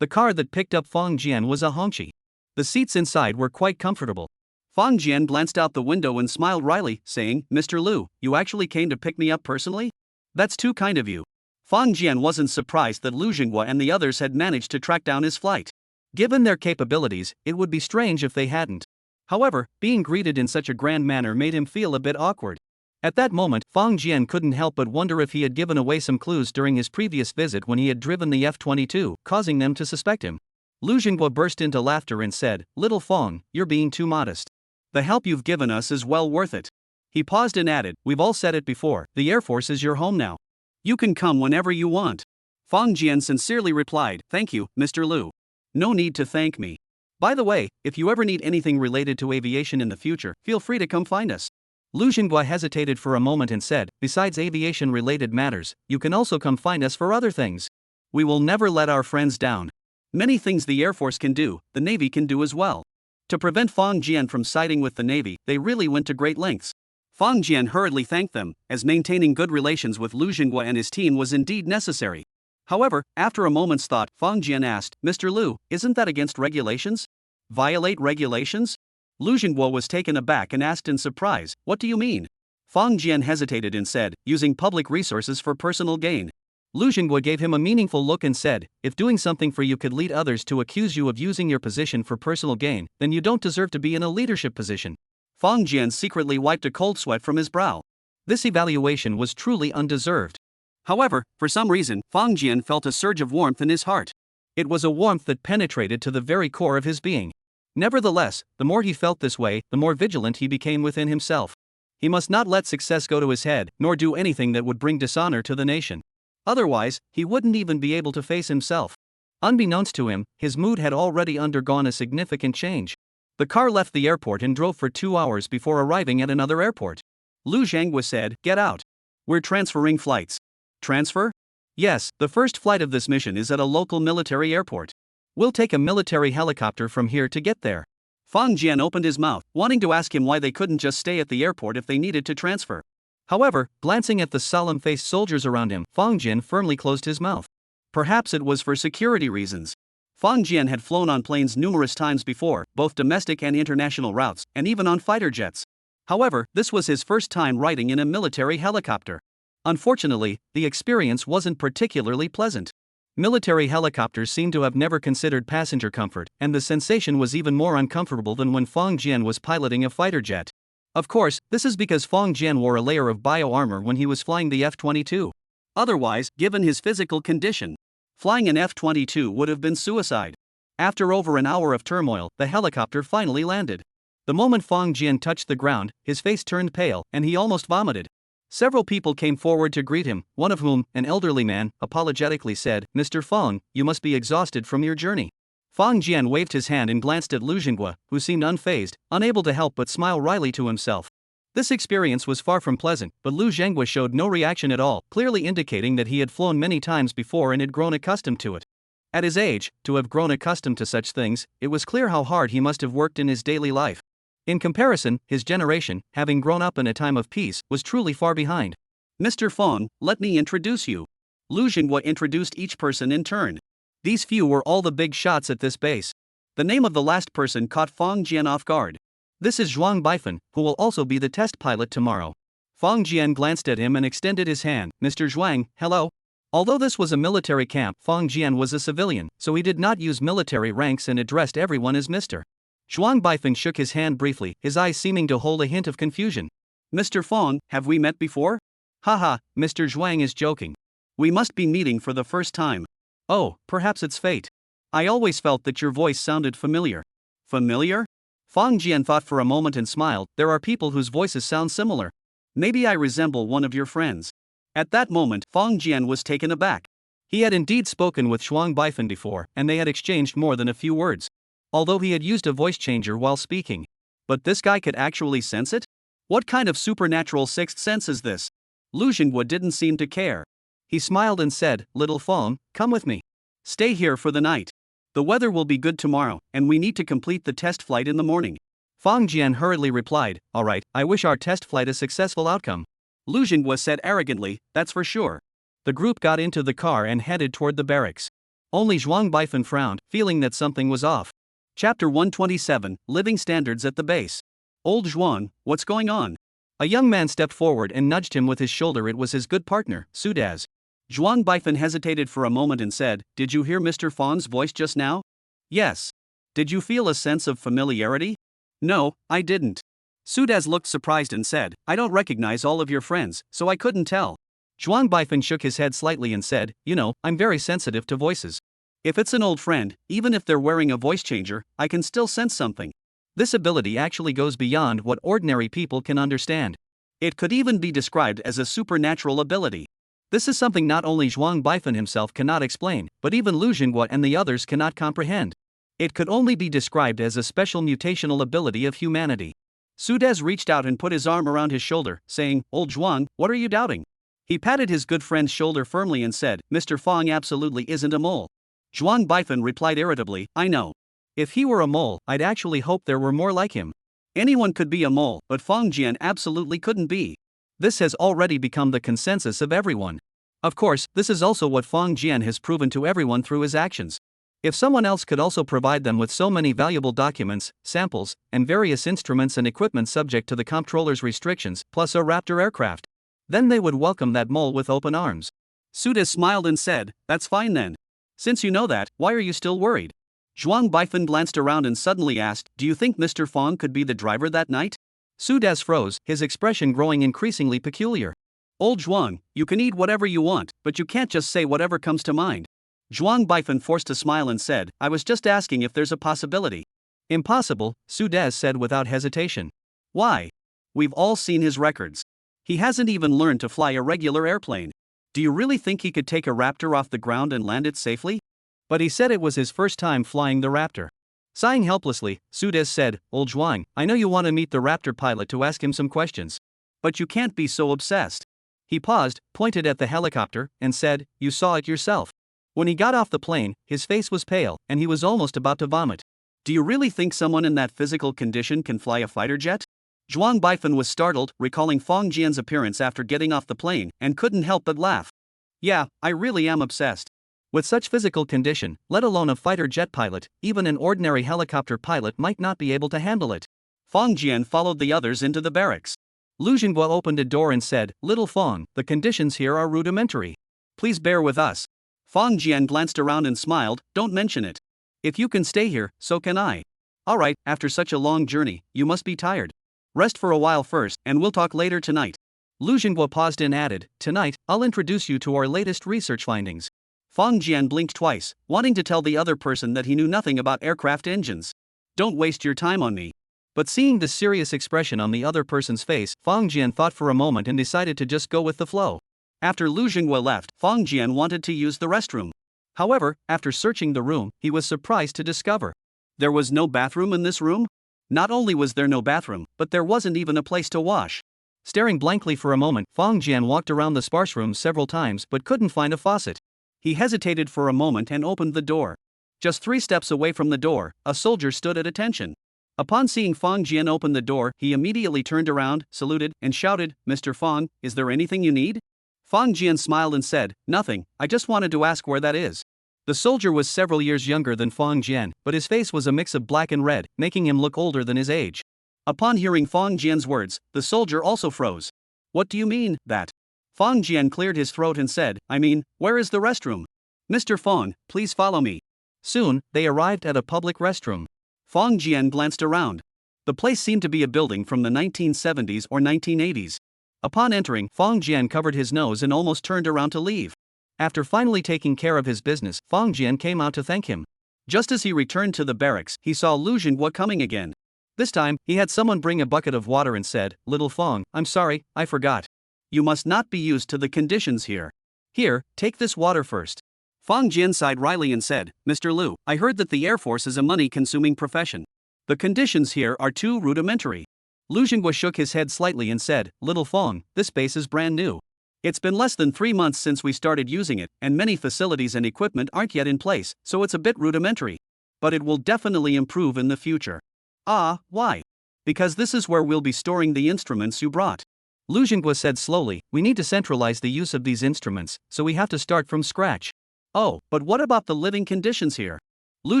The car that picked up Fang Jian was a Hongqi. The seats inside were quite comfortable. Fang Jian glanced out the window and smiled wryly, saying, "Mr. Lu, you actually came to pick me up personally? That's too kind of you." Fang Jian wasn't surprised that Lu Jinghua and the others had managed to track down his flight. Given their capabilities, it would be strange if they hadn't. However, being greeted in such a grand manner made him feel a bit awkward. At that moment, Fang Jian couldn't help but wonder if he had given away some clues during his previous visit when he had driven the F-22, causing them to suspect him. Lu Jinghua burst into laughter and said, "Little Fang, you're being too modest. The help you've given us is well worth it." He paused and added, "We've all said it before, the Air Force is your home now. You can come whenever you want." Fang Jian sincerely replied, "Thank you, Mr. Lu. No need to thank me. By the way, if you ever need anything related to aviation in the future, feel free to come find us." Lu Jinghua hesitated for a moment and said, "Besides aviation-related matters, you can also come find us for other things. We will never let our friends down. Many things the Air Force can do, the Navy can do as well." To prevent Fang Jian from siding with the Navy, they really went to great lengths. Fang Jian hurriedly thanked them, as maintaining good relations with Lu Jinghua and his team was indeed necessary. However, after a moment's thought, Fang Jian asked, "Mr. Lu, isn't that against regulations?" "Violate regulations?" Lu Jinghua was taken aback and asked in surprise, "What do you mean?" Fang Jian hesitated and said, "Using public resources for personal gain." Lu Jinghua gave him a meaningful look and said, "If doing something for you could lead others to accuse you of using your position for personal gain, then you don't deserve to be in a leadership position." Fang Jian secretly wiped a cold sweat from his brow. This evaluation was truly undeserved. However, for some reason, Fang Jian felt a surge of warmth in his heart. It was a warmth that penetrated to the very core of his being. Nevertheless, the more he felt this way, the more vigilant he became within himself. He must not let success go to his head, nor do anything that would bring dishonor to the nation. Otherwise, he wouldn't even be able to face himself. Unbeknownst to him, his mood had already undergone a significant change. The car left the airport and drove for 2 hours before arriving at another airport. Lu Jinghua said, "Get out. We're transferring flights." "Transfer?" "Yes, the first flight of this mission is at a local military airport. We'll take a military helicopter from here to get there." Fang Jian opened his mouth, wanting to ask him why they couldn't just stay at the airport if they needed to transfer. However, glancing at the solemn-faced soldiers around him, Fang Jian firmly closed his mouth. Perhaps it was for security reasons. Fang Jian had flown on planes numerous times before, both domestic and international routes, and even on fighter jets. However, this was his first time riding in a military helicopter. Unfortunately, the experience wasn't particularly pleasant. Military helicopters seemed to have never considered passenger comfort, and the sensation was even more uncomfortable than when Fang Jian was piloting a fighter jet. Of course, this is because Fang Jian wore a layer of bio-armor when he was flying the F-22. Otherwise, given his physical condition, flying an F-22 would have been suicide. After over an hour of turmoil, the helicopter finally landed. The moment Fong Jian touched the ground, his face turned pale, and he almost vomited. Several people came forward to greet him, one of whom, an elderly man, apologetically said, "Mr. Fong, you must be exhausted from your journey." Fong Jian waved his hand and glanced at Lu Jinghua, who seemed unfazed, unable to help but smile wryly to himself. This experience was far from pleasant, but Lu Jinghua showed no reaction at all, clearly indicating that he had flown many times before and had grown accustomed to it. At his age, to have grown accustomed to such things, it was clear how hard he must have worked in his daily life. In comparison, his generation, having grown up in a time of peace, was truly far behind. "Mr. Fong, let me introduce you." Lu Jinghua introduced each person in turn. These few were all the big shots at this base. The name of the last person caught Fong Jian off guard. "This is Zhuang Baifan, who will also be the test pilot tomorrow." Fong Jian glanced at him and extended his hand. "Mr. Zhuang, hello." Although this was a military camp, Fong Jian was a civilian, so he did not use military ranks and addressed everyone as Mr. Zhuang Baifan shook his hand briefly, his eyes seeming to hold a hint of confusion. "Mr. Fong, have we met before?" "Haha, Mr. Zhuang is joking. We must be meeting for the first time." "Oh, perhaps it's fate. I always felt that your voice sounded familiar." "Familiar?" Fong Jian thought for a moment and smiled. "There are people whose voices sound similar. Maybe I resemble one of your friends." At that moment, Fong Jian was taken aback. He had indeed spoken with Zhuang Baifan before, and they had exchanged more than a few words. Although he had used a voice changer while speaking. But this guy could actually sense it? What kind of supernatural sixth sense is this? Lu Jinghua didn't seem to care. He smiled and said, "Little Fong, come with me. Stay here for the night. The weather will be good tomorrow, and we need to complete the test flight in the morning." Fong Jian hurriedly replied, "All right, I wish our test flight a successful outcome." Lu Jinghua said arrogantly, "That's for sure." The group got into the car and headed toward the barracks. Only Zhuang Baifan frowned, feeling that something was off. Chapter 127, Living Standards at the Base. "Old Zhuang, what's going on?" A young man stepped forward and nudged him with his shoulder. It was his good partner, Sudaz. Zhuang Baifan hesitated for a moment and said, "Did you hear Mr. Fong's voice just now?" "Yes." "Did you feel a sense of familiarity?" "No, I didn't." Sudaz looked surprised and said, "I don't recognize all of your friends, so I couldn't tell." Zhuang Baifan shook his head slightly and said, "You know, I'm very sensitive to voices. If it's an old friend, even if they're wearing a voice changer, I can still sense something. This ability actually goes beyond what ordinary people can understand. It could even be described as a supernatural ability. This is something not only Zhuang Baifan himself cannot explain, but even Lu Jinghua and the others cannot comprehend. It could only be described as a special mutational ability of humanity." Sudaz reached out and put his arm around his shoulder, saying, "Old Zhuang, what are you doubting?" He patted his good friend's shoulder firmly and said, "Mr. Fong absolutely isn't a mole." Zhuang Baifan replied irritably, "I know. If he were a mole, I'd actually hope there were more like him. Anyone could be a mole, but Fong Jian absolutely couldn't be. This has already become the consensus of everyone. Of course, this is also what Fong Jian has proven to everyone through his actions. If someone else could also provide them with so many valuable documents, samples, and various instruments and equipment subject to the comptroller's restrictions, plus a Raptor aircraft, then they would welcome that mole with open arms." Sudaz smiled and said, "That's fine then. Since you know that, why are you still worried?" Zhuang Baifan glanced around and suddenly asked, "Do you think Mr. Fong could be the driver that night?" Sudaz froze, his expression growing increasingly peculiar. "Old Zhuang, you can eat whatever you want, but you can't just say whatever comes to mind." Zhuang Baifan forced a smile and said, "I was just asking if there's a possibility." "Impossible," Sudaz said without hesitation. "Why? We've all seen his records. He hasn't even learned to fly a regular airplane. Do you really think he could take a Raptor off the ground and land it safely?" But he said it was his first time flying the Raptor. Sighing helplessly, Sudaz said, "Old Zhuang, I know you want to meet the Raptor pilot to ask him some questions. But you can't be so obsessed." He paused, pointed at the helicopter, and said, "You saw it yourself. When he got off the plane, his face was pale, and he was almost about to vomit. Do you really think someone in that physical condition can fly a fighter jet?" Zhuang Baifan was startled, recalling Fong Jian's appearance after getting off the plane, and couldn't help but laugh. "Yeah, I really am obsessed. With such physical condition, let alone a fighter jet pilot, even an ordinary helicopter pilot might not be able to handle it." Fong Jian followed the others into the barracks. Lu Jinghua opened a door and said, "Little Fong, the conditions here are rudimentary. Please bear with us." Fong Jian glanced around and smiled, "Don't mention it. If you can stay here, so can I. All right, after such a long journey, you must be tired. Rest for a while first, and we'll talk later tonight." Lu Jinghua paused and added, "Tonight, I'll introduce you to our latest research findings. Fang Jian blinked twice, wanting to tell the other person that he knew nothing about aircraft engines. Don't waste your time on me. But seeing the serious expression on the other person's face, Fang Jian thought for a moment and decided to just go with the flow. After Lu Jinghua left, Fang Jian wanted to use the restroom. However, after searching the room, he was surprised to discover there was no bathroom in this room. Not only was there no bathroom, but there wasn't even a place to wash. Staring blankly for a moment, Fang Jian walked around the sparse room several times but couldn't find a faucet. He hesitated for a moment and opened the door. Just 3 steps away from the door, a soldier stood at attention. Upon seeing Fang Jian open the door, he immediately turned around, saluted, and shouted, "Mr. Fang, is there anything you need?" Fang Jian smiled and said, "Nothing, I just wanted to ask where that is." The soldier was several years younger than Fang Jian, but his face was a mix of black and red, making him look older than his age. Upon hearing Fang Jian's words, the soldier also froze. "What do you mean, that?" Fang Jian cleared his throat and said, "I mean, where is the restroom? Mr. Fang, please follow me." Soon, they arrived at a public restroom. Fang Jian glanced around. The place seemed to be a building from the 1970s or 1980s. Upon entering, Fang Jian covered his nose and almost turned around to leave. After finally taking care of his business, Fang Jian came out to thank him. Just as he returned to the barracks, he saw Lu Jinghua coming again. This time, he had someone bring a bucket of water and said, "Little Fang, I'm sorry, I forgot. You must not be used to the conditions here. Here, take this water first." Fang Jian sighed wryly and said, "Mr. Lu, I heard that the Air Force is a money-consuming profession. The conditions here are too rudimentary." Lu Jinghua shook his head slightly and said, "Little Fang, this base is brand new. It's been less than 3 months since we started using it, and many facilities and equipment aren't yet in place, so it's a bit rudimentary. But it will definitely improve in the future." "Ah, why?" "Because this is where we'll be storing the instruments you brought." Lu Jinghua said slowly, "We need to centralize the use of these instruments, so we have to start from scratch." "Oh, but what about the living conditions here?" Lu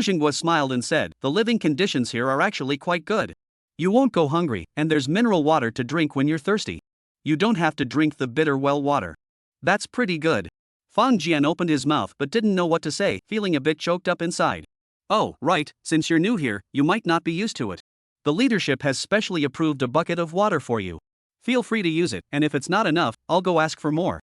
Jinghua smiled and said, "The living conditions here are actually quite good. You won't go hungry, and there's mineral water to drink when you're thirsty. You don't have to drink the bitter well water. That's pretty good." Fang Jian opened his mouth but didn't know what to say, feeling a bit choked up inside. "Oh, right, since you're new here, you might not be used to it. The leadership has specially approved a bucket of water for you. Feel free to use it, and if it's not enough, I'll go ask for more."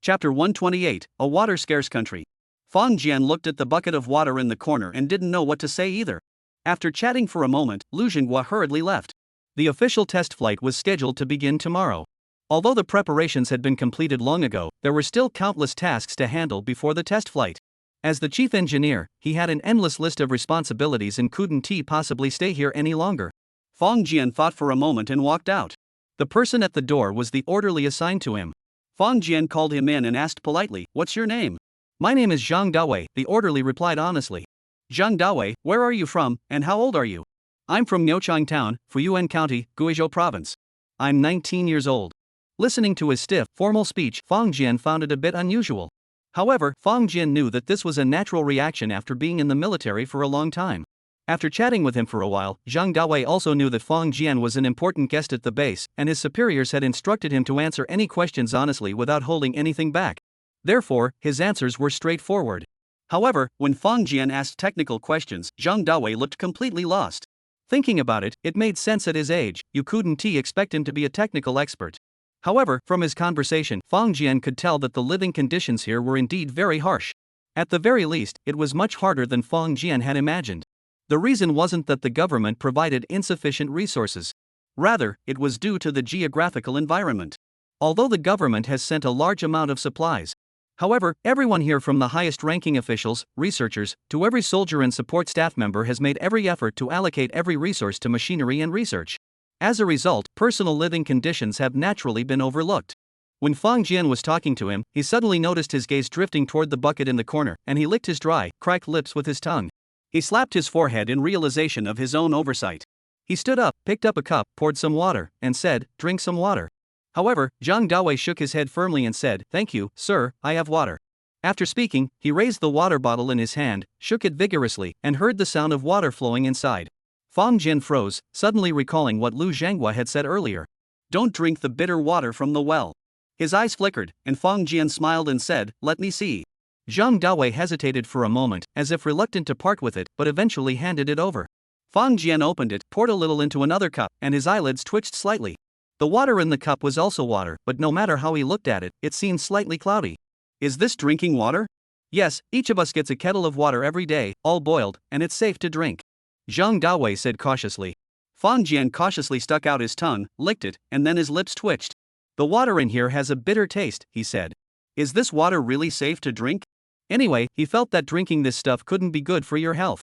Chapter 128, A Water-Scarce Country. Fang Jian looked at the bucket of water in the corner and didn't know what to say either. After chatting for a moment, Lu Jinghua hurriedly left. The official test flight was scheduled to begin tomorrow. Although the preparations had been completed long ago, there were still countless tasks to handle before the test flight. As the chief engineer, he had an endless list of responsibilities and couldn't possibly stay here any longer. Fang Jian thought for a moment and walked out. The person at the door was the orderly assigned to him. Fang Jian called him in and asked politely, "What's your name?" "My name is Zhang Dawei," the orderly replied honestly. "Zhang Dawei, where are you from, and how old are you?" "I'm from Niuchang Town, Fuyuan County, Guizhou Province. I'm 19 years old." Listening to his stiff, formal speech, Fang Jian found it a bit unusual. However, Fang Jian knew that this was a natural reaction after being in the military for a long time. After chatting with him for a while, Zhang Dawei also knew that Fang Jian was an important guest at the base, and his superiors had instructed him to answer any questions honestly without holding anything back. Therefore, his answers were straightforward. However, when Fang Jian asked technical questions, Zhang Dawei looked completely lost. Thinking about it, it made sense at his age. You couldn't expect him to be a technical expert. However, from his conversation, Fang Jian could tell that the living conditions here were indeed very harsh. At the very least, it was much harder than Fang Jian had imagined. The reason wasn't that the government provided insufficient resources. Rather, it was due to the geographical environment. Although the government has sent a large amount of supplies. However, everyone here from the highest-ranking officials, researchers, to every soldier and support staff member has made every effort to allocate every resource to machinery and research. As a result, personal living conditions have naturally been overlooked. When Fang Jian was talking to him, he suddenly noticed his gaze drifting toward the bucket in the corner, and he licked his dry, cracked lips with his tongue. He slapped his forehead in realization of his own oversight. He stood up, picked up a cup, poured some water, and said, "Drink some water." However, Zhang Dawei shook his head firmly and said, "Thank you, sir, I have water." After speaking, he raised the water bottle in his hand, shook it vigorously, and heard the sound of water flowing inside. Fang Jian froze, suddenly recalling what Lu Jinghua had said earlier. "Don't drink the bitter water from the well." His eyes flickered, and Fang Jian smiled and said, "Let me see." Zhang Dawei hesitated for a moment, as if reluctant to part with it, but eventually handed it over. Fang Jian opened it, poured a little into another cup, and his eyelids twitched slightly. The water in the cup was also water, but no matter how he looked at it, it seemed slightly cloudy. "Is this drinking water?" Yes, each of us gets a kettle of water every day, all boiled, and it's safe to drink. Zhang Dawei said cautiously. Fang Jian cautiously stuck out his tongue, licked it, and then his lips twitched. The water in here has a bitter taste, he said. Is this water really safe to drink? Anyway, he felt that drinking this stuff couldn't be good for your health.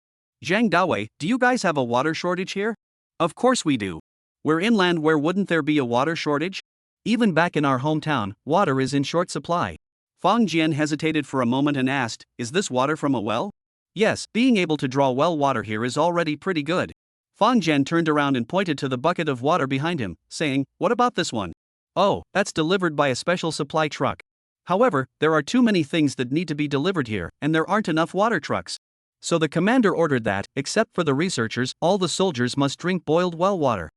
Zhang Dawei, do you guys have a water shortage here? Of course we do. We're inland, where wouldn't there be a water shortage? Even back in our hometown, water is in short supply. Fang Jian hesitated for a moment and asked, is this water from a well? Yes, being able to draw well water here is already pretty good. Fang Jian turned around and pointed to the bucket of water behind him, saying, what about this one? Oh, that's delivered by a special supply truck. However, there are too many things that need to be delivered here, and there aren't enough water trucks. So the commander ordered that, except for the researchers, all the soldiers must drink boiled well water.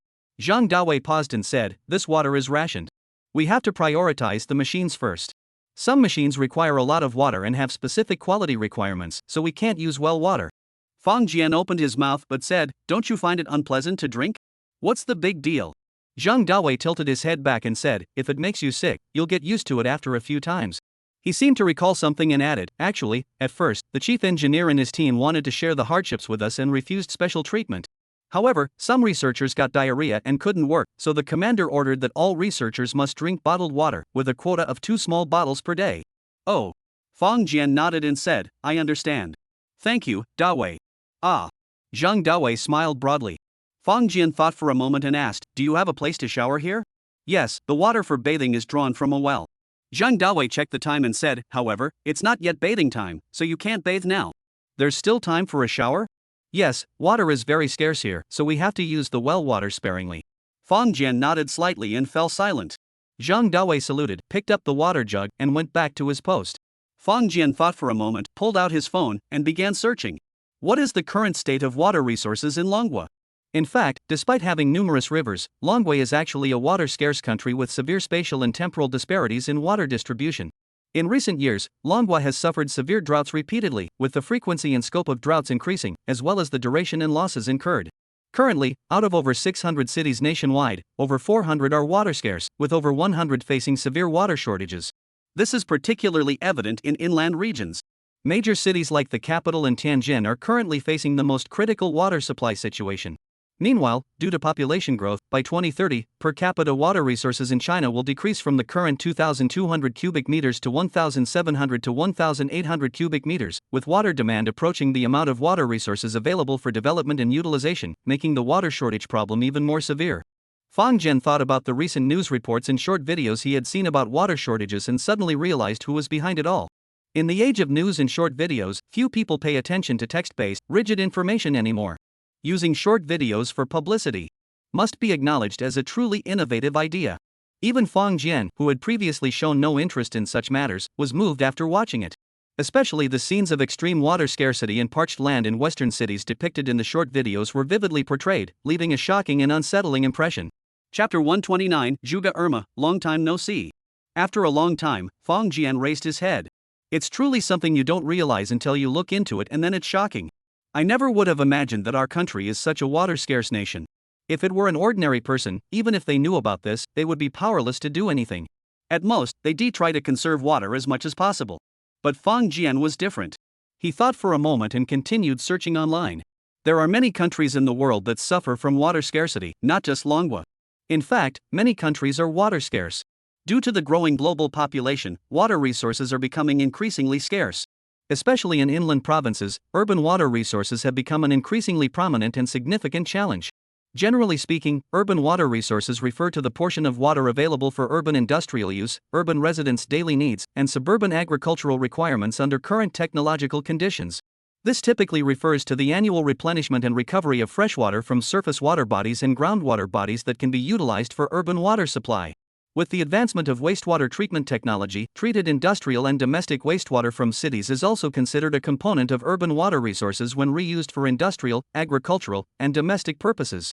Zhang Dawei paused and said, this water is rationed. We have to prioritize the machines first. Some machines require a lot of water and have specific quality requirements, so we can't use well water. Fang Jian opened his mouth but said, don't you find it unpleasant to drink? What's the big deal? Zhang Dawei tilted his head back and said, if it makes you sick, you'll get used to it after a few times. He seemed to recall something and added, actually, at first, the chief engineer and his team wanted to share the hardships with us and refused special treatment. However, some researchers got diarrhea and couldn't work, so the commander ordered that all researchers must drink bottled water, with a quota of 2 small bottles per day. Oh. Fang Jian nodded and said, I understand. Thank you, Dawei. Ah. Zhang Dawei smiled broadly. Fang Jian thought for a moment and asked, do you have a place to shower here? Yes, the water for bathing is drawn from a well. Zhang Dawei checked the time and said, however, it's not yet bathing time, so you can't bathe now. There's still time for a shower? Yes, water is very scarce here, so we have to use the well water sparingly. Fang Jian nodded slightly and fell silent. Zhang Dawei saluted, picked up the water jug, and went back to his post. Fang Jian thought for a moment, pulled out his phone, and began searching. What is the current state of water resources in Manhwa? In fact, despite having numerous rivers, Manhwa is actually a water-scarce country with severe spatial and temporal disparities in water distribution. In recent years, Manhwa has suffered severe droughts repeatedly, with the frequency and scope of droughts increasing, as well as the duration and losses incurred. Currently, out of over 600 cities nationwide, over 400 are water scarce, with over 100 facing severe water shortages. This is particularly evident in inland regions. Major cities like the capital and Tianjin are currently facing the most critical water supply situation. Meanwhile, due to population growth, by 2030, per capita water resources in China will decrease from the current 2,200 cubic meters to 1,700 to 1,800 cubic meters, with water demand approaching the amount of water resources available for development and utilization, making the water shortage problem even more severe. Fang Jian thought about the recent news reports and short videos he had seen about water shortages and suddenly realized who was behind it all. In the age of news and short videos, few people pay attention to text-based, rigid information anymore. Using short videos for publicity must be acknowledged as a truly innovative idea. Even Fang Jian, who had previously shown no interest in such matters, was moved after watching it. Especially the scenes of extreme water scarcity and parched land in western cities depicted in the short videos were vividly portrayed, leaving a shocking and unsettling impression. Chapter 129, Zhuge Irma, long time no see. After a long time, Fang Jian raised his head. It's truly something you don't realize until you look into it, and then it's shocking. I never would have imagined that our country is such a water-scarce nation. If it were an ordinary person, even if they knew about this, they would be powerless to do anything. At most, they'd try to conserve water as much as possible. But Fang Jian was different. He thought for a moment and continued searching online. There are many countries in the world that suffer from water scarcity, not just Manhwa. In fact, many countries are water scarce. Due to the growing global population, water resources are becoming increasingly scarce. Especially in inland provinces, urban water resources have become an increasingly prominent and significant challenge. Generally speaking, urban water resources refer to the portion of water available for urban industrial use, urban residents' daily needs, and suburban agricultural requirements under current technological conditions. This typically refers to the annual replenishment and recovery of freshwater from surface water bodies and groundwater bodies that can be utilized for urban water supply. With the advancement of wastewater treatment technology, treated industrial and domestic wastewater from cities is also considered a component of urban water resources when reused for industrial, agricultural, and domestic purposes.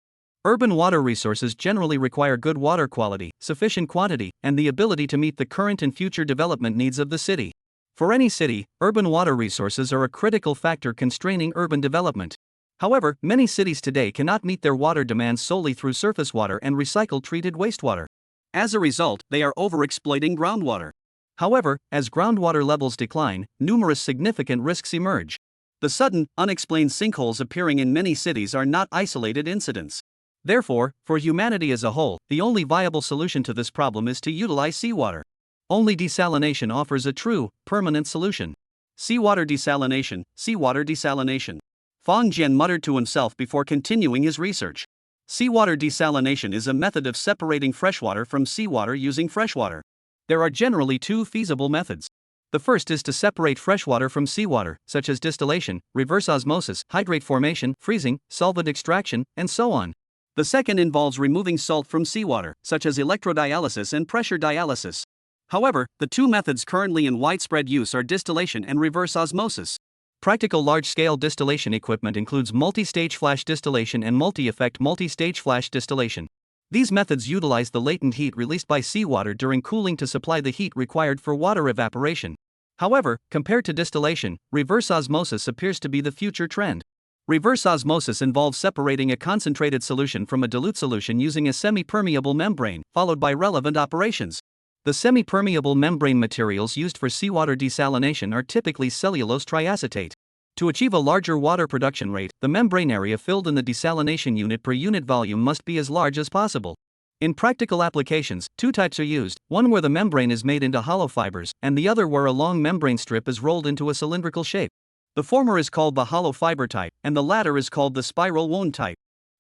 Urban water resources generally require good water quality, sufficient quantity, and the ability to meet the current and future development needs of the city. For any city, urban water resources are a critical factor constraining urban development. However, many cities today cannot meet their water demands solely through surface water and recycled treated wastewater. As a result, they are overexploiting groundwater. However, as groundwater levels decline, numerous significant risks emerge. The sudden, unexplained sinkholes appearing in many cities are not isolated incidents. Therefore, for humanity as a whole, the only viable solution to this problem is to utilize seawater. Only desalination offers a true, permanent solution. Seawater desalination, seawater desalination. Fang Jian muttered to himself before continuing his research. Seawater desalination is a method of separating freshwater from seawater using freshwater. There are generally two feasible methods. The first is to separate freshwater from seawater, such as distillation, reverse osmosis, hydrate formation, freezing, solvent extraction, and so on. The second involves removing salt from seawater, such as electrodialysis and pressure dialysis. However, the two methods currently in widespread use are distillation and reverse osmosis. Practical large-scale distillation equipment includes multi-stage flash distillation and multi-effect multi-stage flash distillation. These methods utilize the latent heat released by seawater during cooling to supply the heat required for water evaporation. However, compared to distillation, reverse osmosis appears to be the future trend. Reverse osmosis involves separating a concentrated solution from a dilute solution using a semi-permeable membrane, followed by relevant operations. The semi-permeable membrane materials used for seawater desalination are typically cellulose triacetate. To achieve a larger water production rate, the membrane area filled in the desalination unit per unit volume must be as large as possible. In practical applications, two types are used, one where the membrane is made into hollow fibers, and the other where a long membrane strip is rolled into a cylindrical shape. The former is called the hollow fiber type, and the latter is called the spiral wound type.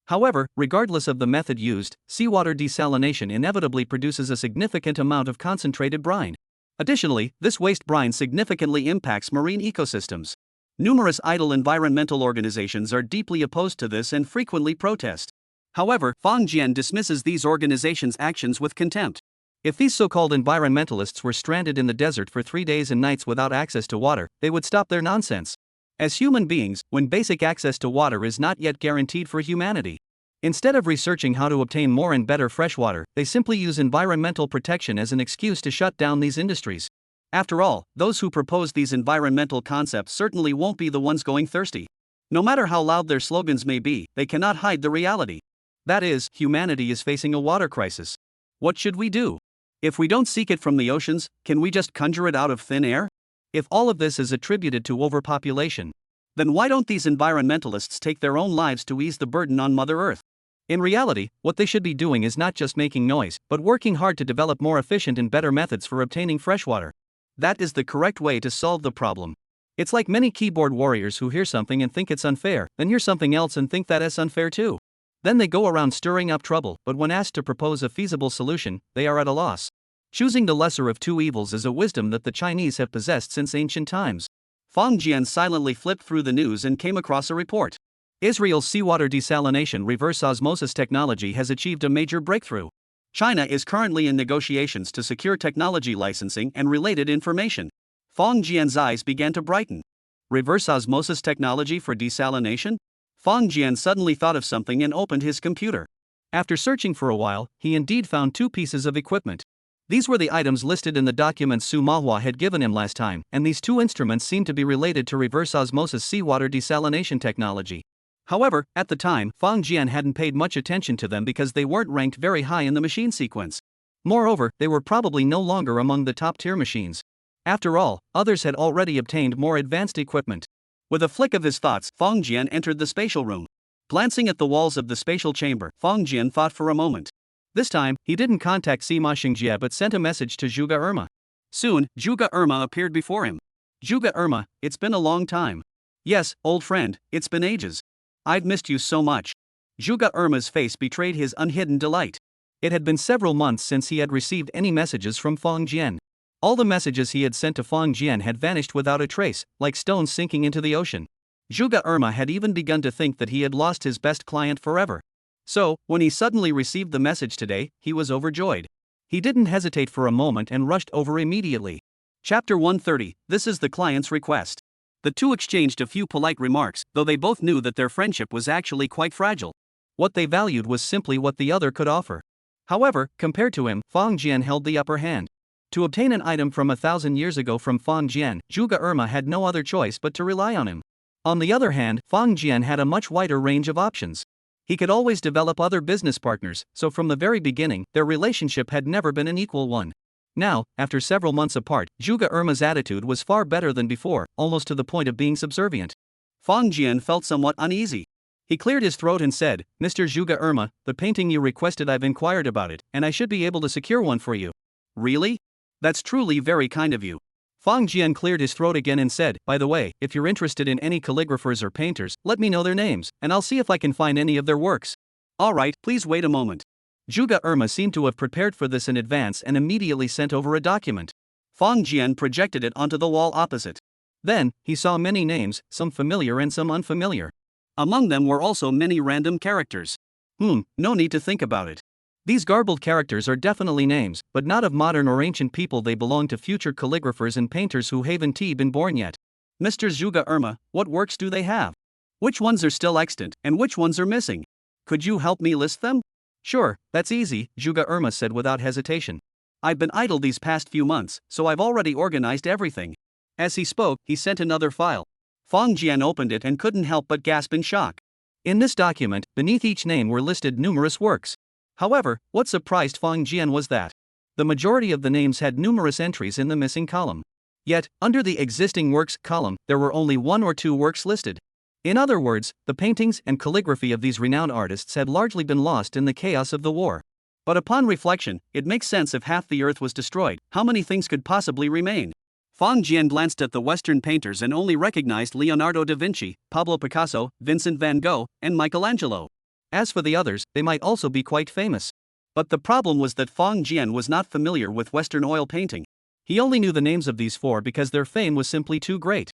However, regardless of the method used, seawater desalination inevitably produces a significant amount of concentrated brine. Additionally, this waste brine significantly impacts marine ecosystems. Numerous idle environmental organizations are deeply opposed to this and frequently protest. However, Fang Jian dismisses these organizations' actions with contempt. If these so-called environmentalists were stranded in the desert for 3 days and nights without access to water, they would stop their nonsense. As human beings, when basic access to water is not yet guaranteed for humanity, instead of researching how to obtain more and better freshwater, they simply use environmental protection as an excuse to shut down these industries. After all, those who propose these environmental concepts certainly won't be the ones going thirsty. No matter how loud their slogans may be, they cannot hide the reality. That is, humanity is facing a water crisis. What should we do? If we don't seek it from the oceans, can we just conjure it out of thin air? If all of this is attributed to overpopulation, then why don't these environmentalists take their own lives to ease the burden on Mother Earth? In reality, what they should be doing is not just making noise, but working hard to develop more efficient and better methods for obtaining freshwater. That is the correct way to solve the problem. It's like many keyboard warriors who hear something and think it's unfair, then hear something else and think that is unfair too. Then they go around stirring up trouble, but when asked to propose a feasible solution, they are at a loss. Choosing the lesser of two evils is a wisdom that the Chinese have possessed since ancient times. Fang Jian silently flipped through the news and came across a report. Israel's seawater desalination reverse osmosis technology has achieved a major breakthrough. China is currently in negotiations to secure technology licensing and related information. Fang Jian's eyes began to brighten. Reverse osmosis technology for desalination? Fang Jian suddenly thought of something and opened his computer. After searching for a while, he indeed found two pieces of equipment. These were the items listed in the documents Su Manhwa had given him last time, and these two instruments seemed to be related to reverse osmosis seawater desalination technology. However, at the time, Fang Jian hadn't paid much attention to them because they weren't ranked very high in the machine sequence. Moreover, they were probably no longer among the top-tier machines. After all, others had already obtained more advanced equipment. With a flick of his thoughts, Fang Jian entered the spatial room. Glancing at the walls of the spatial chamber, Fang Jian thought for a moment. This time, he didn't contact Sima Xingjie but sent a message to Zhuge Irma. Soon, Zhuge Irma appeared before him. Zhuge Irma, it's been a long time. Yes, old friend, it's been ages. I've missed you so much. Zhuge Irma's face betrayed his unhidden delight. It had been several months since he had received any messages from Fang Jian. All the messages he had sent to Fang Jian had vanished without a trace, like stones sinking into the ocean. Zhuge Irma had even begun to think that he had lost his best client forever. So, when he suddenly received the message today, he was overjoyed. He didn't hesitate for a moment and rushed over immediately. Chapter 130, This is the client's request. The two exchanged a few polite remarks, though they both knew that their friendship was actually quite fragile. What they valued was simply what the other could offer. However, compared to him, Fang Jian held the upper hand. To obtain an item from 1,000 years ago from Fang Jian, Zhuge Irma had no other choice but to rely on him. On the other hand, Fang Jian had a much wider range of options. He could always develop other business partners, so from the very beginning, their relationship had never been an equal one. Now, after several months apart, Juga Irma's attitude was far better than before, almost to the point of being subservient. Fang Jian felt somewhat uneasy. He cleared his throat and said, Mr. Juga Irma, the painting you requested, I've inquired about it, and I should be able to secure one for you. Really? That's truly very kind of you. Fang Jian cleared his throat again and said, by the way, if you're interested in any calligraphers or painters, let me know their names, and I'll see if I can find any of their works. Alright, please wait a moment. Juga Irma seemed to have prepared for this in advance and immediately sent over a document. Fang Jian projected it onto the wall opposite. Then, he saw many names, some familiar and some unfamiliar. Among them were also many random characters. No need to think about it. These garbled characters are definitely names, but not of modern or ancient people. They belong to future calligraphers and painters who haven't been born yet. Mr. Juga Irma, what works do they have? Which ones are still extant, and which ones are missing? Could you help me list them? Sure, that's easy, Juga Irma said without hesitation. I've been idle these past few months, so I've already organized everything. As he spoke, he sent another file. Fang Jian opened it and couldn't help but gasp in shock. In this document, beneath each name were listed numerous works. However, what surprised Fang Jian was that the majority of the names had numerous entries in the missing column. Yet, under the existing works column, there were only 1 or 2 works listed. In other words, the paintings and calligraphy of these renowned artists had largely been lost in the chaos of the war. But upon reflection, it makes sense. If half the earth was destroyed, how many things could possibly remain? Fang Jian glanced at the Western painters and only recognized Leonardo da Vinci, Pablo Picasso, Vincent van Gogh, and Michelangelo. As for the others, they might also be quite famous. But the problem was that Fang Jian was not familiar with Western oil painting. He only knew the names of these 4 because their fame was simply too great.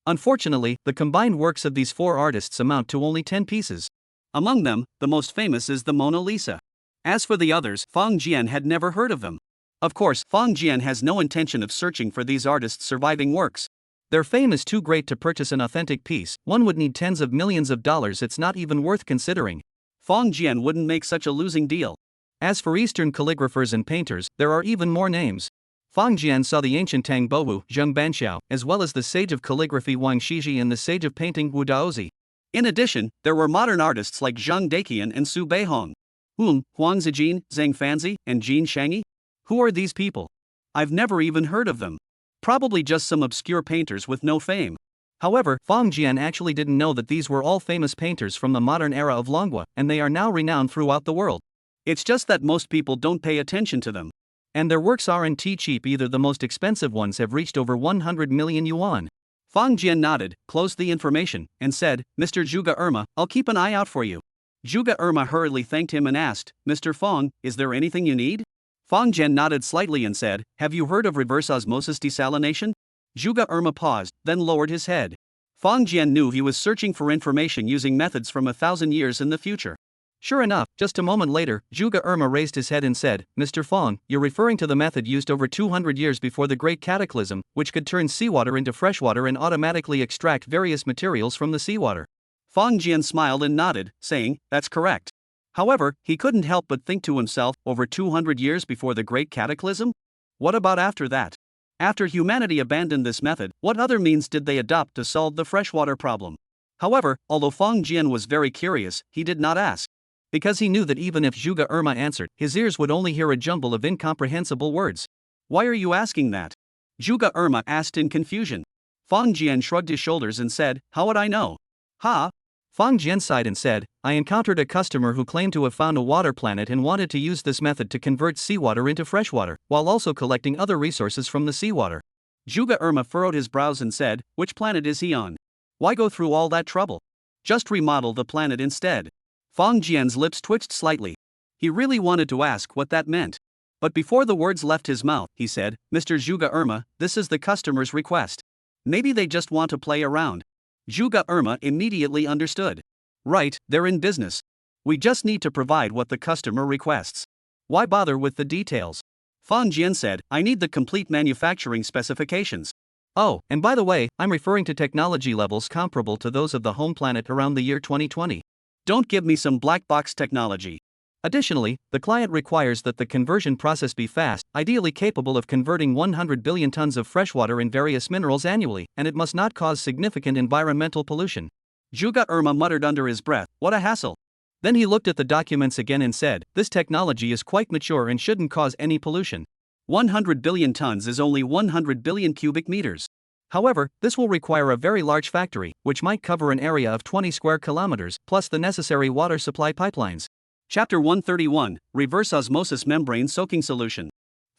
Unfortunately, the combined works of these 4 artists amount to only 10 pieces. Among them, the most famous is the Mona Lisa. As for the others, Fang Jian had never heard of them. Of course, Fang Jian has no intention of searching for these artists' surviving works. Their fame is too great to purchase an authentic piece. One would need tens of millions of dollars. It's not even worth considering. Fang Jian wouldn't make such a losing deal. As for Eastern calligraphers and painters, there are even more names. Fang Jian saw the ancient Tang Bowu, Zheng Banxiao, as well as the sage of calligraphy Wang Shiji and the sage of painting Wu Daozi. In addition, there were modern artists like Zhang Daqian and Su Beihong. Huang Zijin, Zhang Fanzi, and Jin Shangyi? Who are these people? I've never even heard of them. Probably just some obscure painters with no fame. However, Fang Jian actually didn't know that these were all famous painters from the modern era of Manhwa, and they are now renowned throughout the world. It's just that most people don't pay attention to them. And their works aren't cheap either. The most expensive ones have reached over 100 million yuan. Fang Jian nodded, closed the information, and said, Mr. Juga Irma, I'll keep an eye out for you. Juga Irma hurriedly thanked him and asked, Mr. Fang, is there anything you need? Fang Jian nodded slightly and said, have you heard of reverse osmosis desalination? Juga Irma paused, then lowered his head. Fang Jian knew he was searching for information using methods from 1,000 years in the future. Sure enough, just a moment later, Juga Irma raised his head and said, Mr. Fang, you're referring to the method used over 200 years before the Great Cataclysm, which could turn seawater into freshwater and automatically extract various materials from the seawater. Fang Jian smiled and nodded, saying, that's correct. However, he couldn't help but think to himself, over 200 years before the Great Cataclysm? What about after that? After humanity abandoned this method, what other means did they adopt to solve the freshwater problem? However, although Fang Jian was very curious, he did not ask. Because he knew that even if Juga Irma answered, his ears would only hear a jumble of incomprehensible words. Why are you asking that? Juga Irma asked in confusion. Fang Jian shrugged his shoulders and said, how would I know? Ha! Fang Jian sighed and said, I encountered a customer who claimed to have found a water planet and wanted to use this method to convert seawater into freshwater, while also collecting other resources from the seawater. Juga Irma furrowed his brows and said, which planet is he on? Why go through all that trouble? Just remodel the planet instead. Fang Jian's lips twitched slightly. He really wanted to ask what that meant. But before the words left his mouth, he said, Mr. Juga Irma, this is the customer's request. Maybe they just want to play around. Juga Irma immediately understood. Right, they're in business. We just need to provide what the customer requests. Why bother with the details? Fang Jian said, I need the complete manufacturing specifications. Oh, and by the way, I'm referring to technology levels comparable to those of the home planet around the year 2020. Don't give me some black box technology. Additionally, the client requires that the conversion process be fast, ideally capable of converting 100 billion tons of freshwater and various minerals annually, and it must not cause significant environmental pollution. Juga Irma muttered under his breath, what a hassle. Then he looked at the documents again and said, this technology is quite mature and shouldn't cause any pollution. 100 billion tons is only 100 billion cubic meters. However, this will require a very large factory, which might cover an area of 20 square kilometers, plus the necessary water supply pipelines. Chapter 131, Reverse Osmosis Membrane Soaking Solution.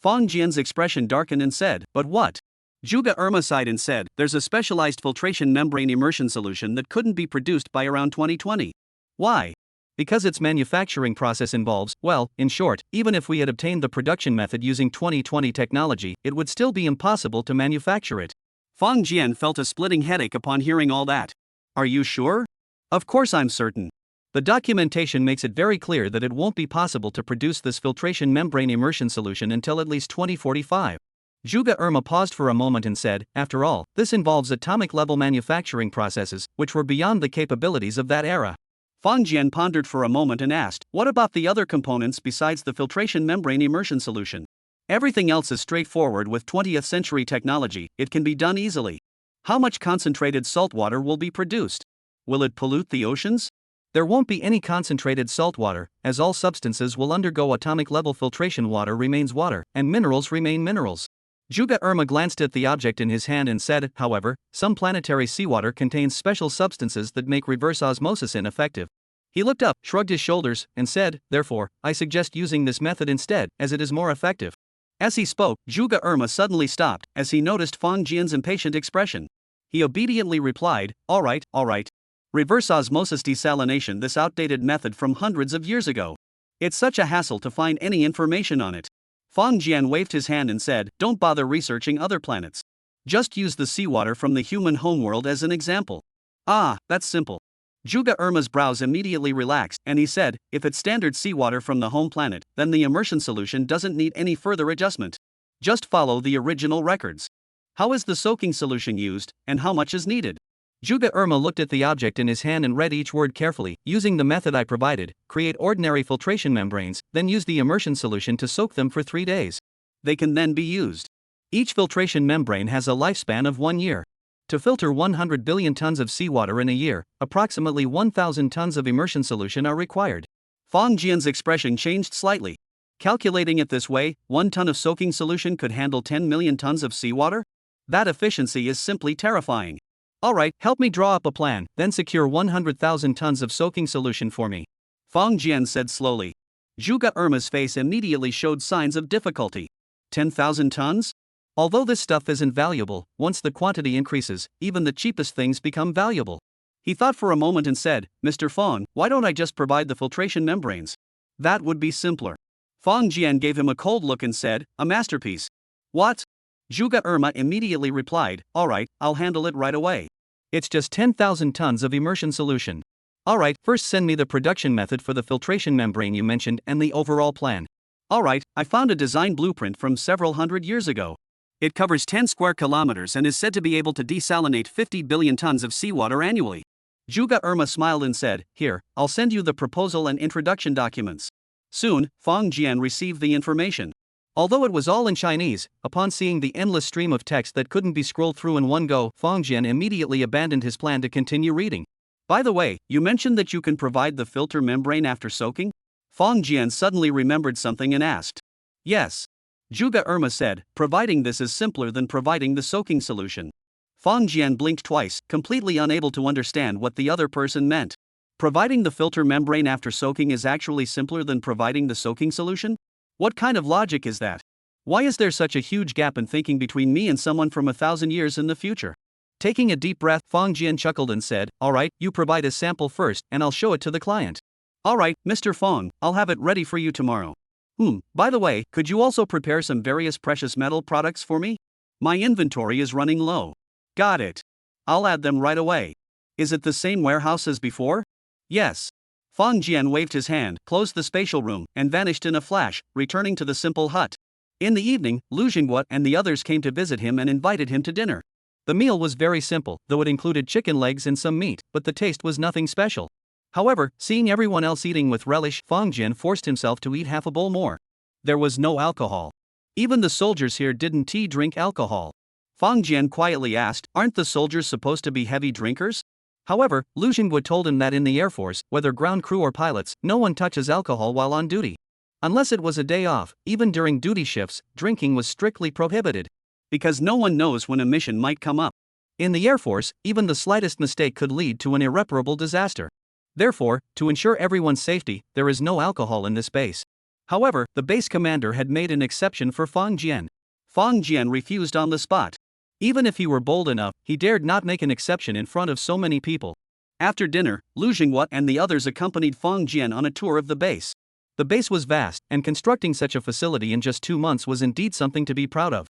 Fong Jian's expression darkened and said, "But what?" Zhuge Irma sighed and said, "There's a specialized filtration membrane immersion solution that couldn't be produced by around 2020. Why? Because its manufacturing process involves, well, in short, even if we had obtained the production method using 2020 technology, it would still be impossible to manufacture it." Fong Jian felt a splitting headache upon hearing all that. "Are you sure?" "Of course I'm certain. The documentation makes it very clear that it won't be possible to produce this filtration membrane immersion solution until at least 2045. Zhuge Irma paused for a moment and said, "After all, this involves atomic-level manufacturing processes, which were beyond the capabilities of that era." Fong Jian pondered for a moment and asked, "What about the other components besides the filtration membrane immersion solution? Everything else is straightforward with 20th century technology, it can be done easily. How much concentrated salt water will be produced? Will it pollute the oceans?" "There won't be any concentrated salt water, as all substances will undergo atomic-level filtration. Water remains water, and minerals remain minerals." Zhuge Irma glanced at the object in his hand and said, "However, some planetary seawater contains special substances that make reverse osmosis ineffective." He looked up, shrugged his shoulders, and said, "Therefore, I suggest using this method instead, as it is more effective." As he spoke, Zhuge Irma suddenly stopped, as he noticed Fong Jian's impatient expression. He obediently replied, all right. Reverse osmosis desalination, this outdated method from hundreds of years ago. It's such a hassle to find any information on it." Fong Jian waved his hand and said, "Don't bother researching other planets. Just use the seawater from the human homeworld as an example." "Ah, that's simple." Zhuge Irma's brows immediately relaxed, and he said, "If it's standard seawater from the home planet, then the immersion solution doesn't need any further adjustment. Just follow the original records. How is the soaking solution used, and how much is needed?" Zhuge Irma looked at the object in his hand and read each word carefully. "Using the method I provided, create ordinary filtration membranes, then use the immersion solution to soak them for 3 days. They can then be used. Each filtration membrane has a lifespan of 1 year. To filter 100 billion tons of seawater in a year, approximately 1,000 tons of immersion solution are required." Fong Jian's expression changed slightly. Calculating it this way, 1 ton of soaking solution could handle 10 million tons of seawater? That efficiency is simply terrifying. "All right, help me draw up a plan, then secure 100,000 tons of soaking solution for me," Fong Jian said slowly. Zhuge Irma's face immediately showed signs of difficulty. 10,000 tons? "Although this stuff isn't valuable, once the quantity increases, even the cheapest things become valuable." He thought for a moment and said, "Mr. Fong, why don't I just provide the filtration membranes? That would be simpler." Fong Jian gave him a cold look and said, "A masterpiece." "What?" Zhuge Irma immediately replied, "All right, I'll handle it right away." "It's just 10,000 tons of immersion solution." "All right, first send me the production method for the filtration membrane you mentioned and the overall plan." "All right, I found a design blueprint from several hundred years ago. It covers 10 square kilometers and is said to be able to desalinate 50 billion tons of seawater annually." Zhuge Irma smiled and said, "Here, I'll send you the proposal and introduction documents." Soon, Fong Jian received the information. Although it was all in Chinese, upon seeing the endless stream of text that couldn't be scrolled through in one go, Fong Jian immediately abandoned his plan to continue reading. "By the way, you mentioned that you can provide the filter membrane after soaking?" Fong Jian suddenly remembered something and asked. "Yes." Zhuge Irma said, "Providing this is simpler than providing the soaking solution." Fong Jian blinked twice, completely unable to understand what the other person meant. Providing the filter membrane after soaking is actually simpler than providing the soaking solution? What kind of logic is that? Why is there such a huge gap in thinking between me and someone from 1,000 years in the future? Taking a deep breath, Fong Jian chuckled and said, "All right, you provide a sample first, and I'll show it to the client." "All right, Mr. Fong, I'll have it ready for you tomorrow. By the way, could you also prepare some various precious metal products for me? My inventory is running low." "Got it. I'll add them right away." "Is it the same warehouse as before?" "Yes." Fong Jian waved his hand, closed the spatial room, and vanished in a flash, returning to the simple hut. In the evening, Lu Jinghua and the others came to visit him and invited him to dinner. The meal was very simple, though it included chicken legs and some meat, but the taste was nothing special. However, seeing everyone else eating with relish, Fong Jian forced himself to eat half a bowl more. There was no alcohol. Even the soldiers here didn't drink alcohol. Fong Jian quietly asked, "Aren't the soldiers supposed to be heavy drinkers?" However, Lu Jinghua told him that in the Air Force, whether ground crew or pilots, no one touches alcohol while on duty. Unless it was a day off, even during duty shifts, drinking was strictly prohibited. Because no one knows when a mission might come up. In the Air Force, even the slightest mistake could lead to an irreparable disaster. Therefore, to ensure everyone's safety, there is no alcohol in this base. However, the base commander had made an exception for Fang Jian. Fang Jian refused on the spot. Even if he were bold enough, he dared not make an exception in front of so many people. After dinner, Lu Jinghua and the others accompanied Fang Jian on a tour of the base. The base was vast, and constructing such a facility in just 2 months was indeed something to be proud of.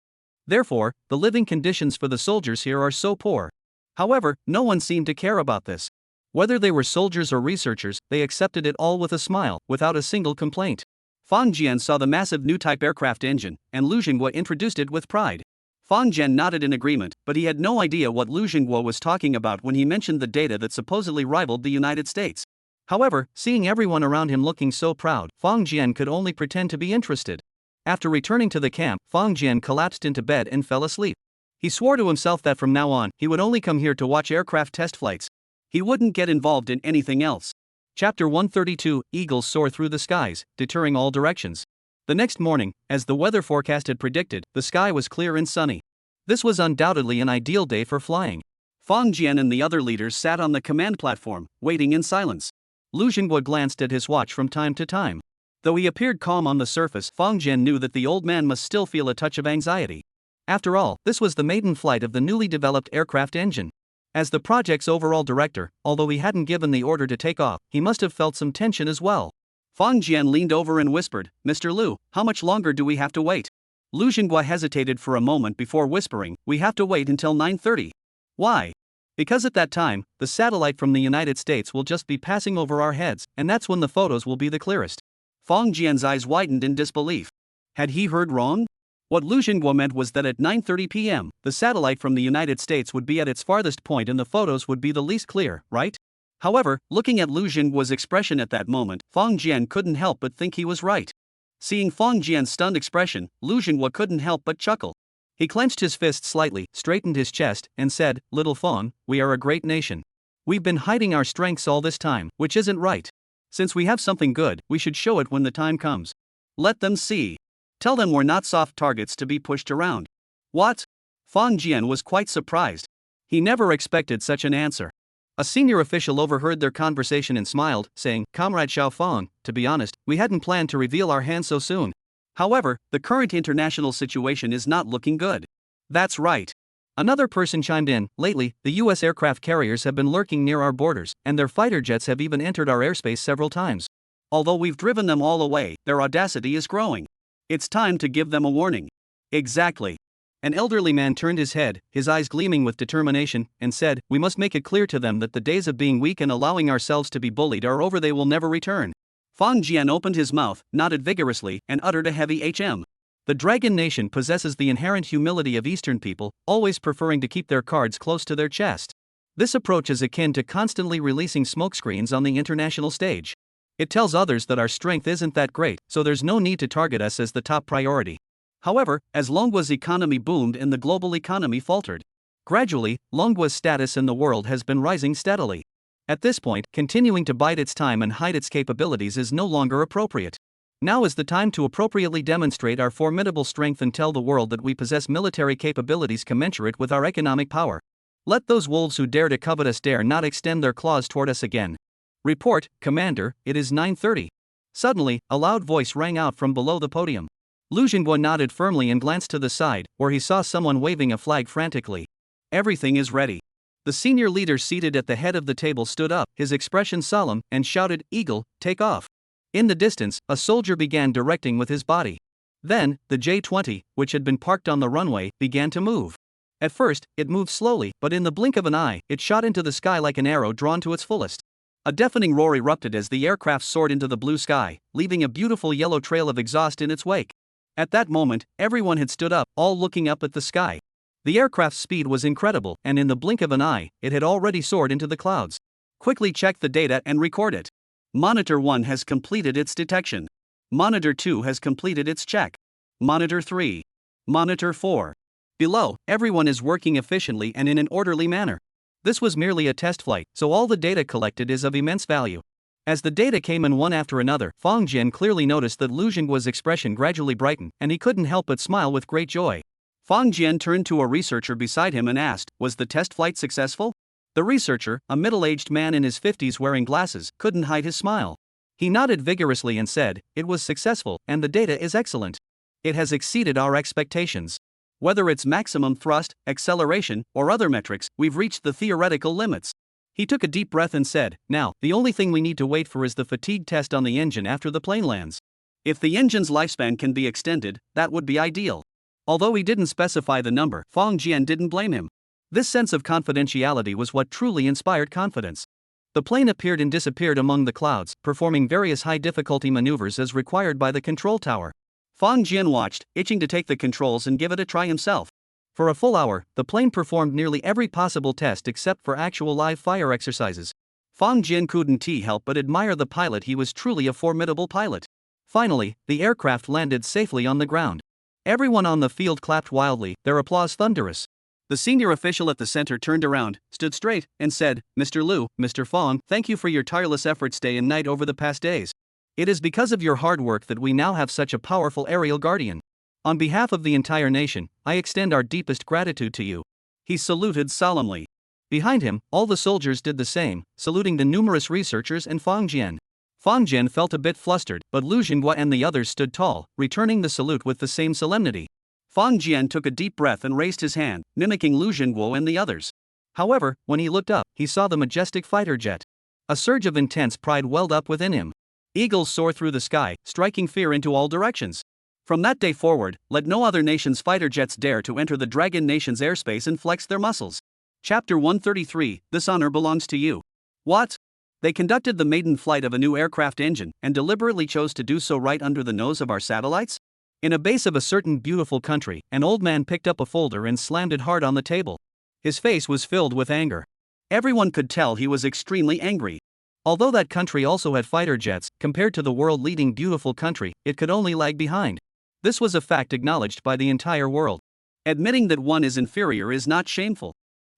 Therefore, the living conditions for the soldiers here are so poor. However, no one seemed to care about this. Whether they were soldiers or researchers, they accepted it all with a smile, without a single complaint. Fang Jian saw the massive new type aircraft engine, and Lu Jinghua introduced it with pride. Fang Jian nodded in agreement, but he had no idea what Lu Jinghua was talking about when he mentioned the data that supposedly rivaled the United States. However, seeing everyone around him looking so proud, Fang Jian could only pretend to be interested. After returning to the camp, Fang Jian collapsed into bed and fell asleep. He swore to himself that from now on, he would only come here to watch aircraft test flights. He wouldn't get involved in anything else. Chapter 132, Eagles soar through the skies, deterring all directions. The next morning, as the weather forecast had predicted, the sky was clear and sunny. This was undoubtedly an ideal day for flying. Fang Jian and the other leaders sat on the command platform, waiting in silence. Lu Jinghua glanced at his watch from time to time. Though he appeared calm on the surface, Fang Jian knew that the old man must still feel a touch of anxiety. After all, this was the maiden flight of the newly developed aircraft engine. As the project's overall director, although he hadn't given the order to take off, he must have felt some tension as well. Fang Jian leaned over and whispered, "Mr. Lu, how much longer do we have to wait?" Lu Jinghua hesitated for a moment before whispering, "We have to wait until 9:30. Why? Because at that time, the satellite from the United States will just be passing over our heads, and that's when the photos will be the clearest." Fang Jian's eyes widened in disbelief. Had he heard wrong? What Lu Jinghua meant was that at 9:30 p.m., the satellite from the United States would be at its farthest point and the photos would be the least clear, right? However, looking at Lu Jinghua's expression at that moment, Fang Jian couldn't help but think he was right. Seeing Fang Jian's stunned expression, Lu Jinghua couldn't help but chuckle. He clenched his fist slightly, straightened his chest, and said, "Little Fang, we are a great nation. We've been hiding our strengths all this time, which isn't right. Since we have something good, we should show it when the time comes. Let them see. Tell them we're not soft targets to be pushed around." What? Fang Jian was quite surprised. He never expected such an answer. A senior official overheard their conversation and smiled, saying, "Comrade Xiao Fang, to be honest, we hadn't planned to reveal our hand so soon. However, the current international situation is not looking good." "That's right." Another person chimed in, "Lately, the US aircraft carriers have been lurking near our borders, and their fighter jets have even entered our airspace several times. Although we've driven them all away, their audacity is growing. It's time to give them a warning." "Exactly." An elderly man turned his head, his eyes gleaming with determination, and said, "We must make it clear to them that the days of being weak and allowing ourselves to be bullied are over. They will never return." Fang Jian opened his mouth, nodded vigorously, and uttered a heavy HM. The Dragon Nation possesses the inherent humility of Eastern people, always preferring to keep their cards close to their chest. This approach is akin to constantly releasing smokescreens on the international stage. It tells others that our strength isn't that great, so there's no need to target us as the top priority. However, as Longgua's economy boomed and the global economy faltered, gradually, Longgua's status in the world has been rising steadily. At this point, continuing to bide its time and hide its capabilities is no longer appropriate. Now is the time to appropriately demonstrate our formidable strength and tell the world that we possess military capabilities commensurate with our economic power. Let those wolves who dare to covet us dare not extend their claws toward us again. Report, Commander, it is 9:30. Suddenly, a loud voice rang out from below the podium. Lu Jinghua nodded firmly and glanced to the side, where he saw someone waving a flag frantically. "Everything is ready." The senior leader seated at the head of the table stood up, his expression solemn, and shouted, "Eagle, take off." In the distance, a soldier began directing with his body. Then, the J-20, which had been parked on the runway, began to move. At first, it moved slowly, but in the blink of an eye, it shot into the sky like an arrow drawn to its fullest. A deafening roar erupted as the aircraft soared into the blue sky, leaving a beautiful yellow trail of exhaust in its wake. At that moment, everyone had stood up, all looking up at the sky. The aircraft's speed was incredible, and in the blink of an eye, it had already soared into the clouds. Quickly check the data and record it. Monitor 1 has completed its detection. Monitor 2 has completed its check. Monitor 3. Monitor 4. Below, everyone is working efficiently and in an orderly manner. This was merely a test flight, so all the data collected is of immense value. As the data came in one after another, Fong Jian clearly noticed that Lu Jingguo's expression gradually brightened, and he couldn't help but smile with great joy. Fong Jian turned to a researcher beside him and asked, "Was the test flight successful?" The researcher, a middle-aged man in his 50s wearing glasses, couldn't hide his smile. He nodded vigorously and said, "It was successful, and the data is excellent. It has exceeded our expectations. Whether it's maximum thrust, acceleration, or other metrics, we've reached the theoretical limits." He took a deep breath and said, "Now, the only thing we need to wait for is the fatigue test on the engine after the plane lands. If the engine's lifespan can be extended, that would be ideal." Although he didn't specify the number, Fong Jian didn't blame him. This sense of confidentiality was what truly inspired confidence. The plane appeared and disappeared among the clouds, performing various high-difficulty maneuvers as required by the control tower. Fong Jian watched, itching to take the controls and give it a try himself. For a full hour, the plane performed nearly every possible test except for actual live fire exercises. Fong Jian couldn't help but admire the pilot. He was truly a formidable pilot. Finally, the aircraft landed safely on the ground. Everyone on the field clapped wildly, their applause thunderous. The senior official at the center turned around, stood straight, and said, "Mr. Lu, Mr. Fong, thank you for your tireless efforts day and night over the past days. It is because of your hard work that we now have such a powerful aerial guardian. On behalf of the entire nation, I extend our deepest gratitude to you." He saluted solemnly. Behind him, all the soldiers did the same, saluting the numerous researchers and Fong Jian. Fong Jian felt a bit flustered, but Lu Jingguo and the others stood tall, returning the salute with the same solemnity. Fong Jian took a deep breath and raised his hand, mimicking Lu Jingguo and the others. However, when he looked up, he saw the majestic fighter jet. A surge of intense pride welled up within him. Eagles soar through the sky, striking fear into all directions. From that day forward, let no other nation's fighter jets dare to enter the Dragon Nation's airspace and flex their muscles. Chapter 133, This honor belongs to you. What? They conducted the maiden flight of a new aircraft engine, and deliberately chose to do so right under the nose of our satellites? In a base of a certain beautiful country, an old man picked up a folder and slammed it hard on the table. His face was filled with anger. Everyone could tell he was extremely angry. Although that country also had fighter jets, compared to the world-leading beautiful country, it could only lag behind. This was a fact acknowledged by the entire world. Admitting that one is inferior is not shameful.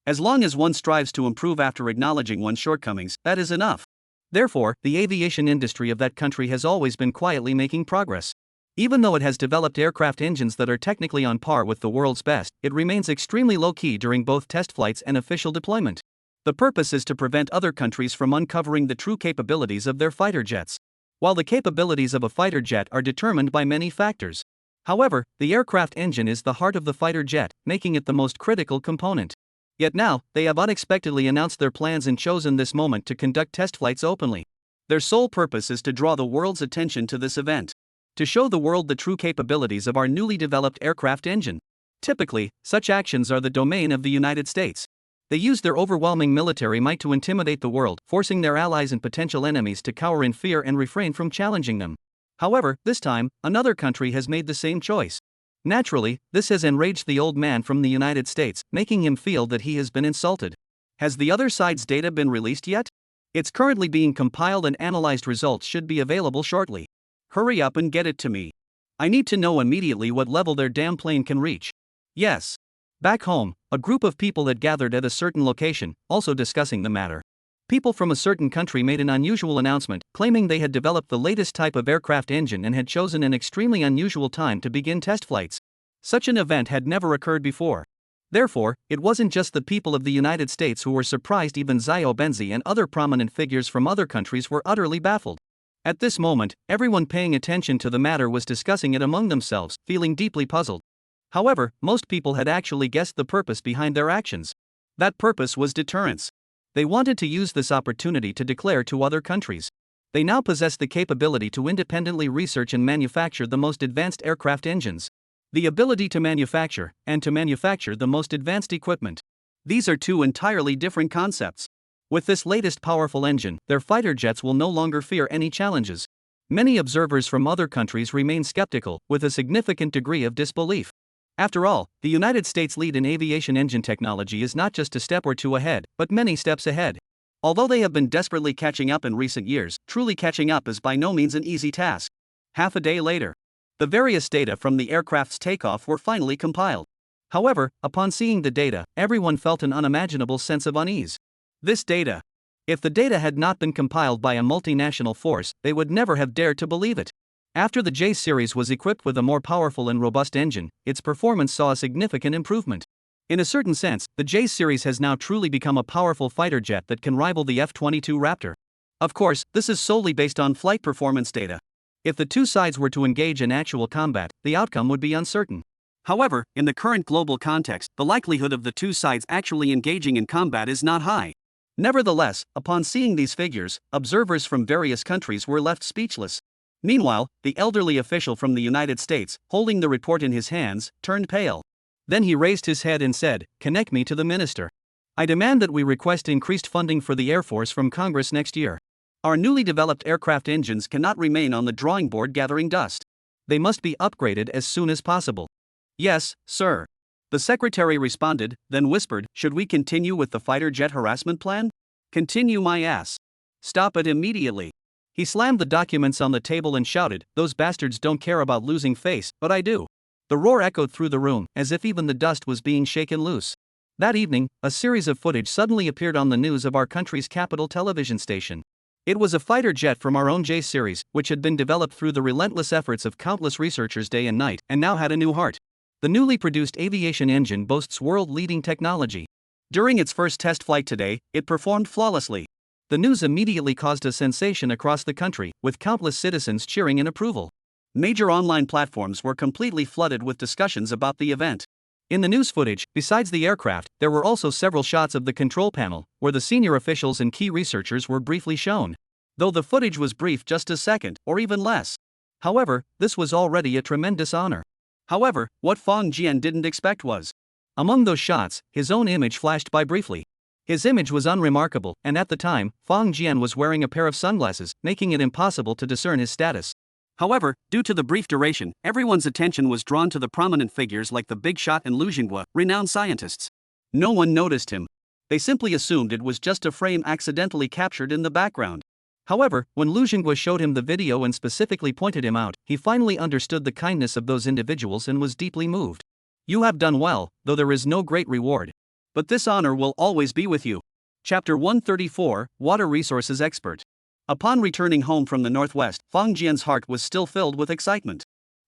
As long as one strives to improve after acknowledging one's shortcomings, that is enough. Therefore, the aviation industry of that country has always been quietly making progress. Even though it has developed aircraft engines that are technically on par with the world's best, it remains extremely low-key during both test flights and official deployment. The purpose is to prevent other countries from uncovering the true capabilities of their fighter jets. While the capabilities of a fighter jet are determined by many factors. However, the aircraft engine is the heart of the fighter jet, making it the most critical component. Yet now, they have unexpectedly announced their plans and chosen this moment to conduct test flights openly. Their sole purpose is to draw the world's attention to this event. To show the world the true capabilities of our newly developed aircraft engine. Typically, such actions are the domain of the United States. They use their overwhelming military might to intimidate the world, forcing their allies and potential enemies to cower in fear and refrain from challenging them. However, this time, another country has made the same choice. Naturally, this has enraged the old man from the United States, making him feel that he has been insulted. Has the other side's data been released yet? It's currently being compiled and analyzed. Results should be available shortly. Hurry up and get it to me. I need to know immediately what level their damn plane can reach. Yes. Back home, a group of people had gathered at a certain location, also discussing the matter. People from a certain country made an unusual announcement, claiming they had developed the latest type of aircraft engine and had chosen an extremely unusual time to begin test flights. Such an event had never occurred before. Therefore, it wasn't just the people of the United States who were surprised. Even Xiao Benzi and other prominent figures from other countries were utterly baffled. At this moment, everyone paying attention to the matter was discussing it among themselves, feeling deeply puzzled. However, most people had actually guessed the purpose behind their actions. That purpose was deterrence. They wanted to use this opportunity to declare to other countries. They now possess the capability to independently research and manufacture the most advanced aircraft engines. The ability to manufacture, and to manufacture the most advanced equipment. These are two entirely different concepts. With this latest powerful engine, their fighter jets will no longer fear any challenges. Many observers from other countries remain skeptical, with a significant degree of disbelief. After all, the United States' lead in aviation engine technology is not just a step or two ahead, but many steps ahead. Although they have been desperately catching up in recent years, truly catching up is by no means an easy task. Half a day later, the various data from the aircraft's takeoff were finally compiled. However, upon seeing the data, everyone felt an unimaginable sense of unease. This data. If the data had not been compiled by a multinational force, they would never have dared to believe it. After the J series was equipped with a more powerful and robust engine, its performance saw a significant improvement. In a certain sense, the J series has now truly become a powerful fighter jet that can rival the F-22 Raptor. Of course, this is solely based on flight performance data. If the two sides were to engage in actual combat, the outcome would be uncertain. However, in the current global context, the likelihood of the two sides actually engaging in combat is not high. Nevertheless, upon seeing these figures, observers from various countries were left speechless. Meanwhile, the elderly official from the United States, holding the report in his hands, turned pale. Then he raised his head and said, "Connect me to the minister. I demand that we request increased funding for the Air Force from Congress next year. Our newly developed aircraft engines cannot remain on the drawing board gathering dust. They must be upgraded as soon as possible." "Yes, sir." The secretary responded, then whispered, "Should we continue with the fighter jet harassment plan?" "Continue my ass. Stop it immediately." He slammed the documents on the table and shouted, "Those bastards don't care about losing face, but I do." The roar echoed through the room, as if even the dust was being shaken loose. That evening, a series of footage suddenly appeared on the news of our country's capital television station. It was a fighter jet from our own J series, which had been developed through the relentless efforts of countless researchers day and night, and now had a new heart. The newly produced aviation engine boasts world-leading technology. During its first test flight today, it performed flawlessly. The news immediately caused a sensation across the country, with countless citizens cheering in approval. Major online platforms were completely flooded with discussions about the event. In the news footage, besides the aircraft, there were also several shots of the control panel, where the senior officials and key researchers were briefly shown. Though the footage was brief, just a second, or even less. However, this was already a tremendous honor. However, what Fong Jian didn't expect was, among those shots, his own image flashed by briefly. His image was unremarkable, and at the time, Fong Jian was wearing a pair of sunglasses, making it impossible to discern his status. However, due to the brief duration, everyone's attention was drawn to the prominent figures like the big shot and Liu Jinghua, renowned scientists. No one noticed him. They simply assumed it was just a frame accidentally captured in the background. However, when Liu Jinghua showed him the video and specifically pointed him out, he finally understood the kindness of those individuals and was deeply moved. "You have done well, though there is no great reward. But this honor will always be with you." Chapter 134, Water Resources Expert. Upon returning home from the northwest, Fong Jian's heart was still filled with excitement.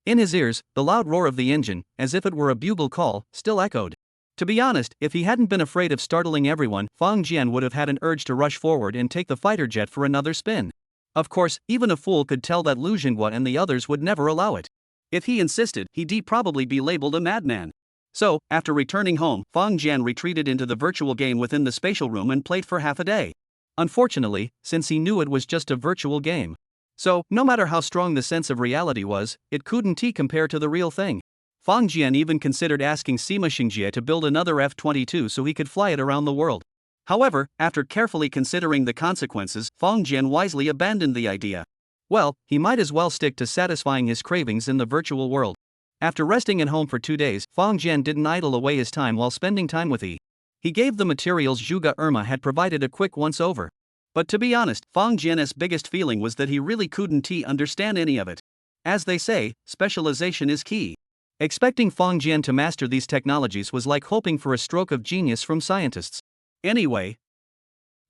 In his ears, the loud roar of the engine, as if it were a bugle call, still echoed. To be honest, if he hadn't been afraid of startling everyone, Fong Jian would have had an urge to rush forward and take the fighter jet for another spin. Of course, even a fool could tell that Liu Jinghua and the others would never allow it. If he insisted, he'd probably be labeled a madman. So, after returning home, Fong Jian retreated into the virtual game within the spatial room and played for half a day. Unfortunately, since he knew it was just a virtual game. So, no matter how strong the sense of reality was, it couldn't compare to the real thing. Fong Jian even considered asking Sima Xingjie to build another F-22 so he could fly it around the world. However, after carefully considering the consequences, Fong Jian wisely abandoned the idea. Well, he might as well stick to satisfying his cravings in the virtual world. After resting at home for 2 days, Fong Jian didn't idle away his time while spending time with Yi. He gave the materials Zhuge Irma had provided a quick once-over. But to be honest, Fong Jian's biggest feeling was that he really couldn't understand any of it. As they say, specialization is key. Expecting Fong Jian to master these technologies was like hoping for a stroke of genius from scientists. Anyway,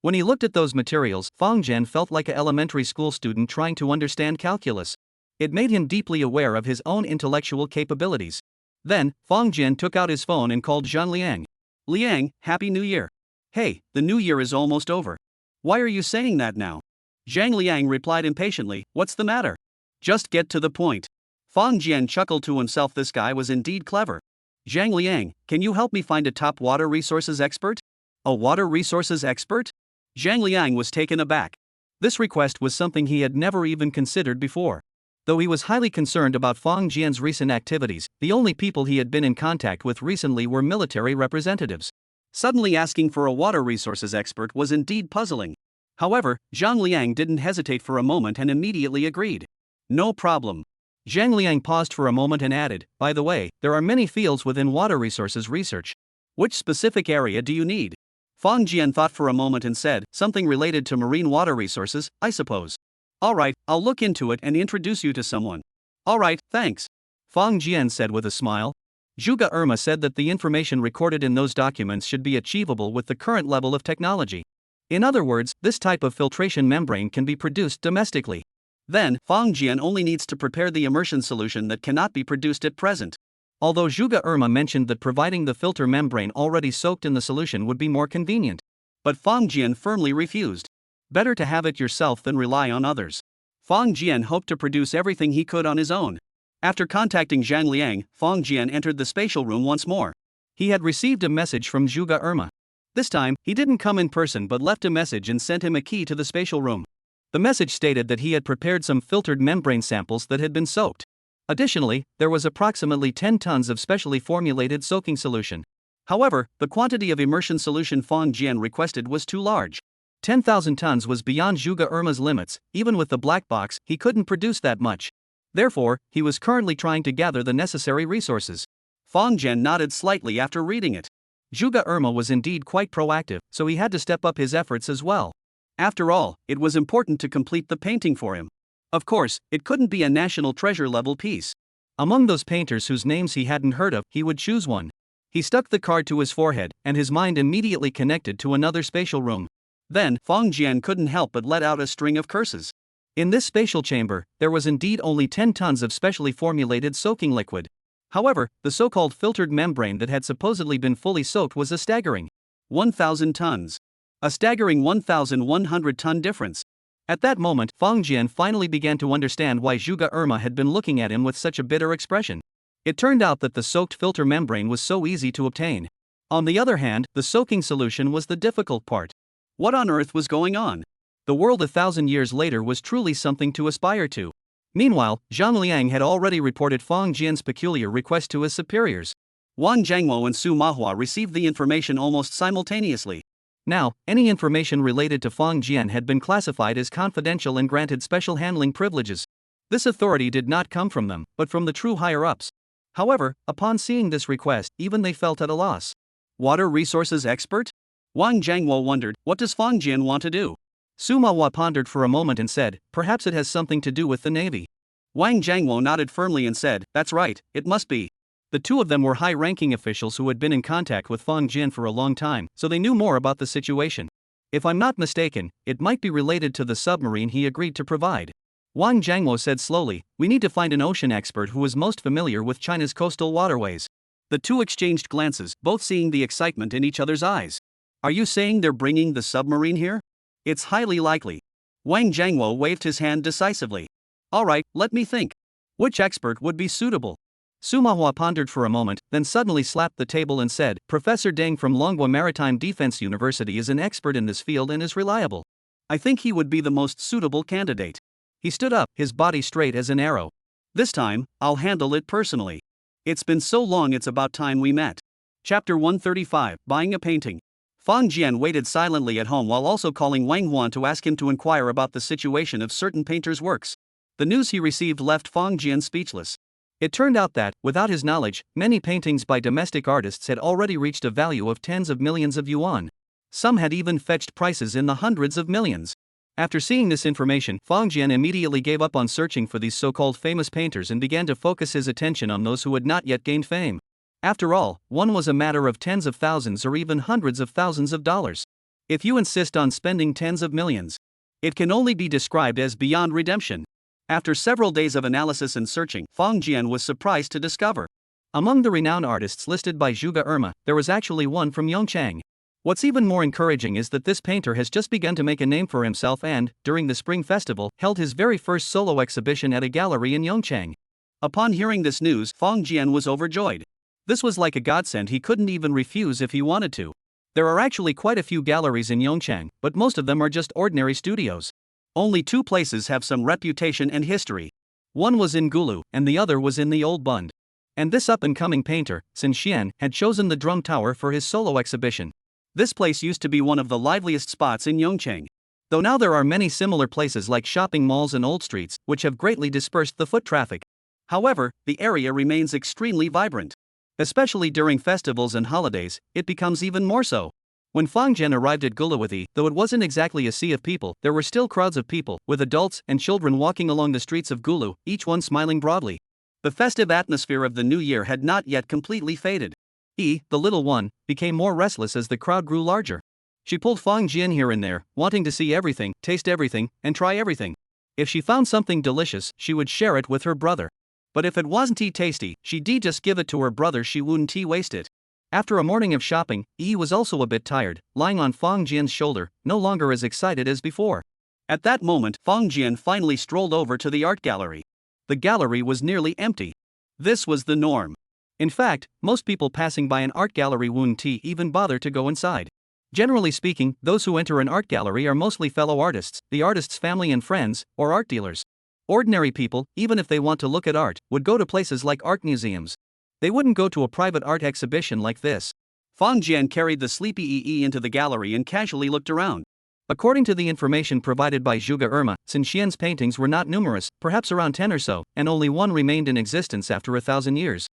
when he looked at those materials, Fong Jian felt like an elementary school student trying to understand calculus. It made him deeply aware of his own intellectual capabilities. Then, Fong Jian took out his phone and called Zhang Liang. "Liang, Happy New Year." "Hey, the new year is almost over. Why are you saying that now?" Zhang Liang replied impatiently, "What's the matter? Just get to the point." Fong Jian chuckled to himself. This guy was indeed clever. "Zhang Liang, can you help me find a top water resources expert?" "A water resources expert?" Zhang Liang was taken aback. This request was something he had never even considered before. Though he was highly concerned about Fong Jian's recent activities, the only people he had been in contact with recently were military representatives. Suddenly asking for a water resources expert was indeed puzzling. However, Zhang Liang didn't hesitate for a moment and immediately agreed. "No problem." Zhang Liang paused for a moment and added, "By the way, there are many fields within water resources research. Which specific area do you need?" Fong Jian thought for a moment and said, "Something related to marine water resources, I suppose." "Alright, I'll look into it and introduce you to someone." "Alright, thanks," Fong Jian said with a smile. Zhuge Irma said that the information recorded in those documents should be achievable with the current level of technology. In other words, this type of filtration membrane can be produced domestically. Then, Fang Jian only needs to prepare the immersion solution that cannot be produced at present. Although Zhuge Irma mentioned that providing the filter membrane already soaked in the solution would be more convenient. But Fang Jian firmly refused. Better to have it yourself than rely on others. Fang Jian hoped to produce everything he could on his own. After contacting Zhang Liang, Fang Jian entered the spatial room once more. He had received a message from Zhuge Irma. This time, he didn't come in person but left a message and sent him a key to the spatial room. The message stated that he had prepared some filtered membrane samples that had been soaked. Additionally, there was approximately 10 tons of specially formulated soaking solution. However, the quantity of immersion solution Fang Jian requested was too large. 10,000 tons was beyond Zhuge Irma's limits. Even with the black box, he couldn't produce that much. Therefore, he was currently trying to gather the necessary resources. Fang Jian nodded slightly after reading it. Zhuge Irma was indeed quite proactive, so he had to step up his efforts as well. After all, it was important to complete the painting for him. Of course, it couldn't be a national treasure level piece. Among those painters whose names he hadn't heard of, he would choose one. He stuck the card to his forehead, and his mind immediately connected to another spatial room. Then, Fang Jian couldn't help but let out a string of curses. In this spatial chamber, there was indeed only 10 tons of specially formulated soaking liquid. However, the so-called filtered membrane that had supposedly been fully soaked was a staggering 1,000 tons. A staggering 1,100-ton difference. At that moment, Fang Jian finally began to understand why Zhuge Irma had been looking at him with such a bitter expression. It turned out that the soaked filter membrane was so easy to obtain. On the other hand, the soaking solution was the difficult part. What on earth was going on? The world 1,000 years later was truly something to aspire to. Meanwhile, Zhang Liang had already reported Fang Jian's peculiar request to his superiors. Wang Zhangwo and Su Manhwa received the information almost simultaneously. Now, any information related to Fang Jian had been classified as confidential and granted special handling privileges. This authority did not come from them, but from the true higher-ups. However, upon seeing this request, even they felt at a loss. Water resources expert? Wang Zhangwo wondered, what does Fang Jian want to do? Su Manhwa pondered for a moment and said, perhaps it has something to do with the Navy. Wang Zhangwo nodded firmly and said, that's right, it must be. The two of them were high-ranking officials who had been in contact with Fang Jian for a long time, so they knew more about the situation. If I'm not mistaken, it might be related to the submarine he agreed to provide. Wang Zhangwo said slowly, we need to find an ocean expert who is most familiar with China's coastal waterways. The two exchanged glances, both seeing the excitement in each other's eyes. Are you saying they're bringing the submarine here? It's highly likely. Wang Zhangwo waved his hand decisively. Alright, let me think. Which expert would be suitable? Su Manhwa pondered for a moment, then suddenly slapped the table and said, Professor Deng from Longhua Maritime Defense University is an expert in this field and is reliable. I think he would be the most suitable candidate. He stood up, his body straight as an arrow. This time, I'll handle it personally. It's been so long, it's about time we met. Chapter 135, Buying a Painting. Fang Jian waited silently at home while also calling Wang Huan to ask him to inquire about the situation of certain painters' works. The news he received left Fang Jian speechless. It turned out that, without his knowledge, many paintings by domestic artists had already reached a value of tens of millions of yuan. Some had even fetched prices in the hundreds of millions. After seeing this information, Fang Jian immediately gave up on searching for these so-called famous painters and began to focus his attention on those who had not yet gained fame. After all, one was a matter of tens of thousands or even hundreds of thousands of dollars. If you insist on spending tens of millions, it can only be described as beyond redemption. After several days of analysis and searching, Fang Jian was surprised to discover. Among the renowned artists listed by Zhuge Irma, there was actually one from Yongchang. What's even more encouraging is that this painter has just begun to make a name for himself and, during the Spring Festival, held his very first solo exhibition at a gallery in Yongchang. Upon hearing this news, Fang Jian was overjoyed. This was like a godsend he couldn't even refuse if he wanted to. There are actually quite a few galleries in Yongchang, but most of them are just ordinary studios. Only two places have some reputation and history. One was in Gulu, and the other was in the Old Bund. And this up-and-coming painter, Xin Xian, had chosen the Drum Tower for his solo exhibition. This place used to be one of the liveliest spots in Yongchang. Though now there are many similar places like shopping malls and old streets, which have greatly dispersed the foot traffic. However, the area remains extremely vibrant. Especially during festivals and holidays, it becomes even more so. When Fang Jian arrived at Guluwati, though it wasn't exactly a sea of people, there were still crowds of people, with adults and children walking along the streets of Gulu, each one smiling broadly. The festive atmosphere of the new year had not yet completely faded. The little one, became more restless as the crowd grew larger. She pulled Fang Jian here and there, wanting to see everything, taste everything, and try everything. If she found something delicious, she would share it with her brother. But if it wasn't tasty, she'd just give it to her brother, she wouldn't waste it. After a morning of shopping, Yi was also a bit tired, lying on Fang Jian's shoulder, no longer as excited as before. At that moment, Fang Jian finally strolled over to the art gallery. The gallery was nearly empty. This was the norm. In fact, most people passing by an art gallery wouldn't even bother to go inside. Generally speaking, those who enter an art gallery are mostly fellow artists, the artist's family and friends, or art dealers. Ordinary people, even if they want to look at art, would go to places like art museums. They wouldn't go to a private art exhibition like this. Fang Jian carried the sleepy Yi into the gallery and casually looked around. According to the information provided by Zhuge Irma, Sun Xian's paintings were not numerous, perhaps around 10 or so, and only one remained in existence after 1,000 years.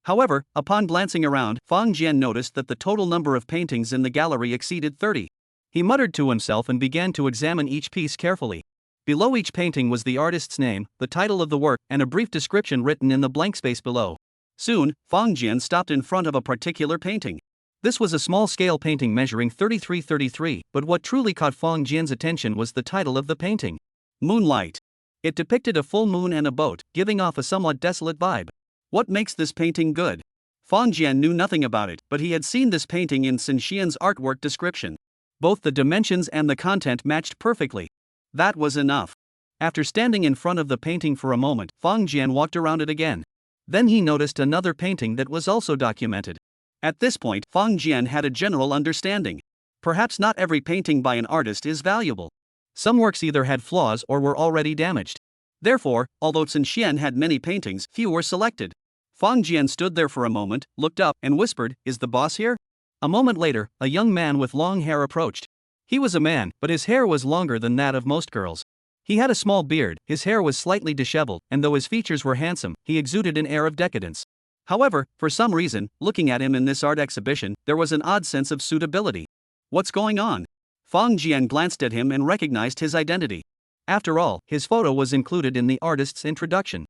However, upon glancing around, Fang Jian noticed that the total number of paintings in the gallery exceeded 30. He muttered to himself and began to examine each piece carefully. Below each painting was the artist's name, the title of the work, and a brief description written in the blank space below. Soon, Fang Jian stopped in front of a particular painting. This was a small-scale painting measuring 33x33, but what truly caught Fang Jian's attention was the title of the painting. Moonlight. It depicted a full moon and a boat, giving off a somewhat desolate vibe. What makes this painting good? Fang Jian knew nothing about it, but he had seen this painting in Sun Xian's artwork description. Both the dimensions and the content matched perfectly. That was enough. After standing in front of the painting for a moment, Fang Jian walked around it again. Then he noticed another painting that was also documented. At this point, Fang Jian had a general understanding. Perhaps not every painting by an artist is valuable. Some works either had flaws or were already damaged. Therefore, although Sun Xian had many paintings, few were selected. Fang Jian stood there for a moment, looked up, and whispered, "Is the boss here?" A moment later, a young man with long hair approached. He was a man, but his hair was longer than that of most girls. He had a small beard, his hair was slightly disheveled, and though his features were handsome, he exuded an air of decadence. However, for some reason, looking at him in this art exhibition, there was an odd sense of suitability. What's going on? Fang Jian glanced at him and recognized his identity. After all, his photo was included in the artist's introduction.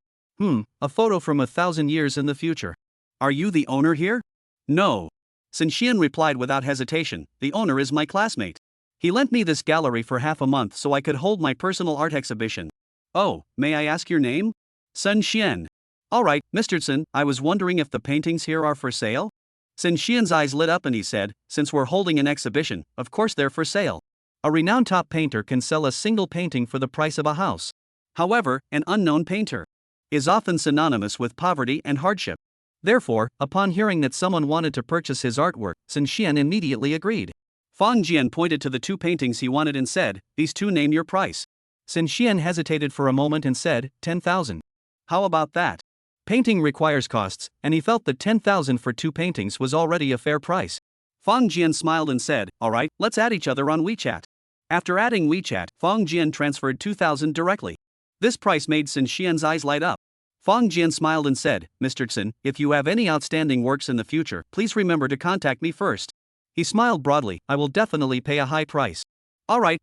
A photo from 1,000 years in the future. Are you the owner here? No. Sun Xian replied without hesitation, the owner is my classmate. He lent me this gallery for half a month so I could hold my personal art exhibition. Oh, may I ask your name? Sun Xian. Alright, Mr. Sun, I was wondering if the paintings here are for sale? Sun Xian's eyes lit up and he said, since we're holding an exhibition, of course they're for sale. A renowned top painter can sell a single painting for the price of a house. However, an unknown painter is often synonymous with poverty and hardship. Therefore, upon hearing that someone wanted to purchase his artwork, Sun Xian immediately agreed. Fang Jian pointed to the two paintings he wanted and said, these two, name your price. Sun Xian hesitated for a moment and said, 10,000. How about that? Painting requires costs, and he felt that 10,000 for two paintings was already a fair price. Fang Jian smiled and said, alright, let's add each other on WeChat. After adding WeChat, Fang Jian transferred 2,000 directly. This price made Sun Xian's eyes light up. Fang Jian smiled and said, Mr. Sun, if you have any outstanding works in the future, please remember to contact me first. He smiled broadly, I will definitely pay a high price. Alright,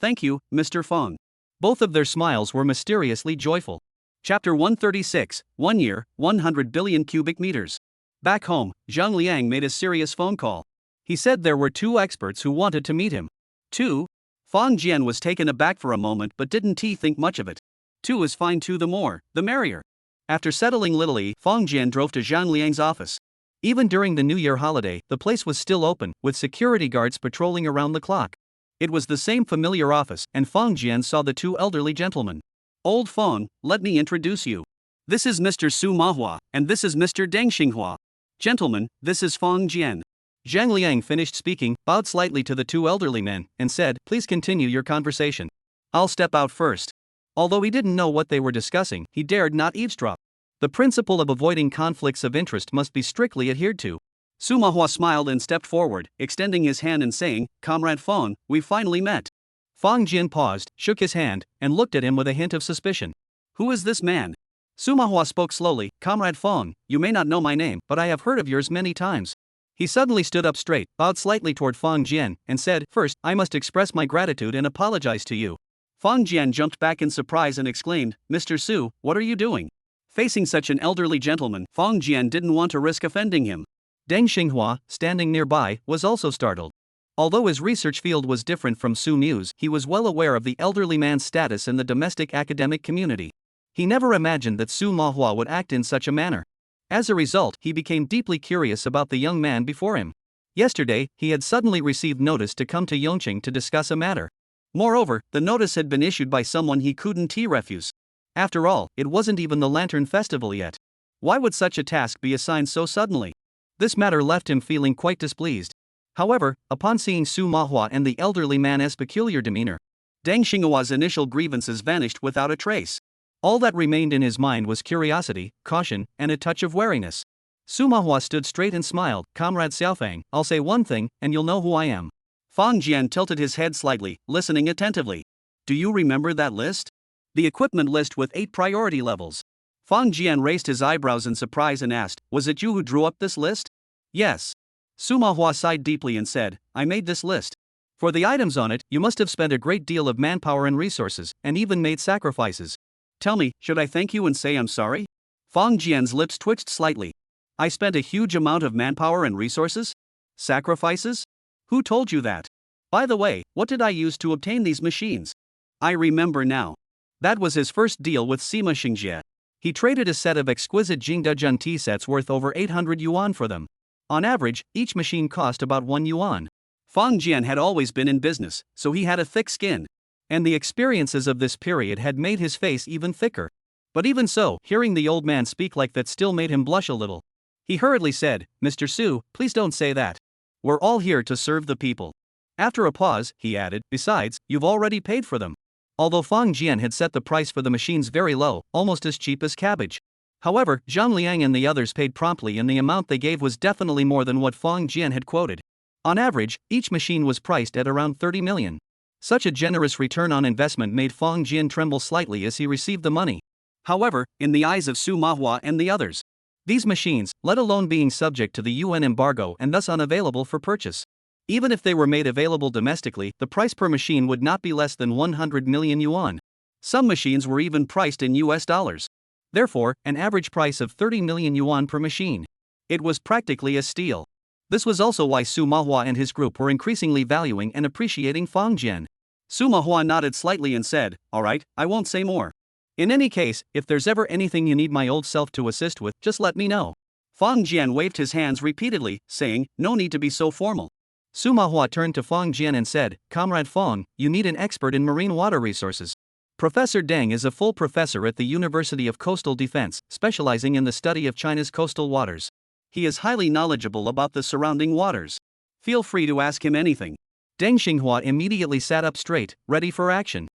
thank you, Mr. Fang. Both of their smiles were mysteriously joyful. Chapter 136, 1 year, 100 billion cubic meters. Back home, Zhang Liang made a serious phone call. He said there were two experts who wanted to meet him. Two? Fang Jian was taken aback for a moment but didn't think much of it. Two is fine too, the more, the merrier. After settling Lily, Fang Jian drove to Zhang Liang's office. Even during the New Year holiday, the place was still open, with security guards patrolling around the clock. It was the same familiar office, and Fang Jian saw the two elderly gentlemen. Old Fang, let me introduce you. This is Mr. Su Manhwa, and this is Mr. Deng Xinghua. Gentlemen, this is Fang Jian. Zhang Liang finished speaking, bowed slightly to the two elderly men, and said, please continue your conversation. I'll step out first. Although he didn't know what they were discussing, he dared not eavesdrop. The principle of avoiding conflicts of interest must be strictly adhered to. Su Manhwa smiled and stepped forward, extending his hand and saying, Comrade Fang, we finally met. Fang Jian paused, shook his hand, and looked at him with a hint of suspicion. Who is this man? Su Manhwa spoke slowly, Comrade Fang, you may not know my name, but I have heard of yours many times. He suddenly stood up straight, bowed slightly toward Fang Jian, and said, first, I must express my gratitude and apologize to you. Fang Jian jumped back in surprise and exclaimed, Mr. Su, what are you doing? Facing such an elderly gentleman, Fang Jian didn't want to risk offending him. Deng Xinghua, standing nearby, was also startled. Although his research field was different from Su Mu's, he was well aware of the elderly man's status in the domestic academic community. He never imagined that Su Manhwa would act in such a manner. As a result, he became deeply curious about the young man before him. Yesterday, he had suddenly received notice to come to Yongqing to discuss a matter. Moreover, the notice had been issued by someone he couldn't refuse. After all, it wasn't even the Lantern Festival yet. Why would such a task be assigned so suddenly? This matter left him feeling quite displeased. However, upon seeing Su Manhwa and the elderly man's peculiar demeanor, Deng Xinghua's initial grievances vanished without a trace. All that remained in his mind was curiosity, caution, and a touch of wariness. Su Manhwa stood straight and smiled. "Comrade Xiaofang, I'll say one thing, and you'll know who I am." Fang Jian tilted his head slightly, listening attentively. "Do you remember that list? The equipment list with 8 priority levels." Fang Jian raised his eyebrows in surprise and asked, "Was it you who drew up this list?" "Yes." Su Manhwa sighed deeply and said, "I made this list. For the items on it, you must have spent a great deal of manpower and resources, and even made sacrifices. Tell me, should I thank you and say I'm sorry?" Fang Jian's lips twitched slightly. "I spent a huge amount of manpower and resources? Sacrifices? Who told you that? By the way, what did I use to obtain these machines? I remember now. That was his first deal with Sima Xingjie. He traded a set of exquisite Jingdezhen tea sets worth over 800 yuan for them. On average, each machine cost about 1 yuan. Fang Jian had always been in business, so he had a thick skin. And the experiences of this period had made his face even thicker. But even so, hearing the old man speak like that still made him blush a little. He hurriedly said, "Mr. Su, please don't say that. We're all here to serve the people." After a pause, he added, "Besides, you've already paid for them." Although Fang Jian had set the price for the machines very low, almost as cheap as cabbage. However, Zhang Liang and the others paid promptly, and the amount they gave was definitely more than what Fang Jian had quoted. On average, each machine was priced at around 30 million. Such a generous return on investment made Fang Jian tremble slightly as he received the money. However, in the eyes of Su Manhwa and the others, these machines, let alone being subject to the UN embargo and thus unavailable for purchase, even if they were made available domestically, the price per machine would not be less than 100 million yuan. Some machines were even priced in US dollars. Therefore, an average price of 30 million yuan per machine. It was practically a steal. This was also why Su Manhwa and his group were increasingly valuing and appreciating Fang Jian. Su Manhwa nodded slightly and said, "All right, I won't say more. In any case, if there's ever anything you need my old self to assist with, just let me know." Fang Jian waved his hands repeatedly, saying, "No need to be so formal." Su Manhwa turned to Fang Jian and said, "Comrade Fang, you need an expert in marine water resources. Professor Deng is a full professor at the University of Coastal Defense, specializing in the study of China's coastal waters. He is highly knowledgeable about the surrounding waters. Feel free to ask him anything." Deng Xinghua immediately sat up straight, ready for action.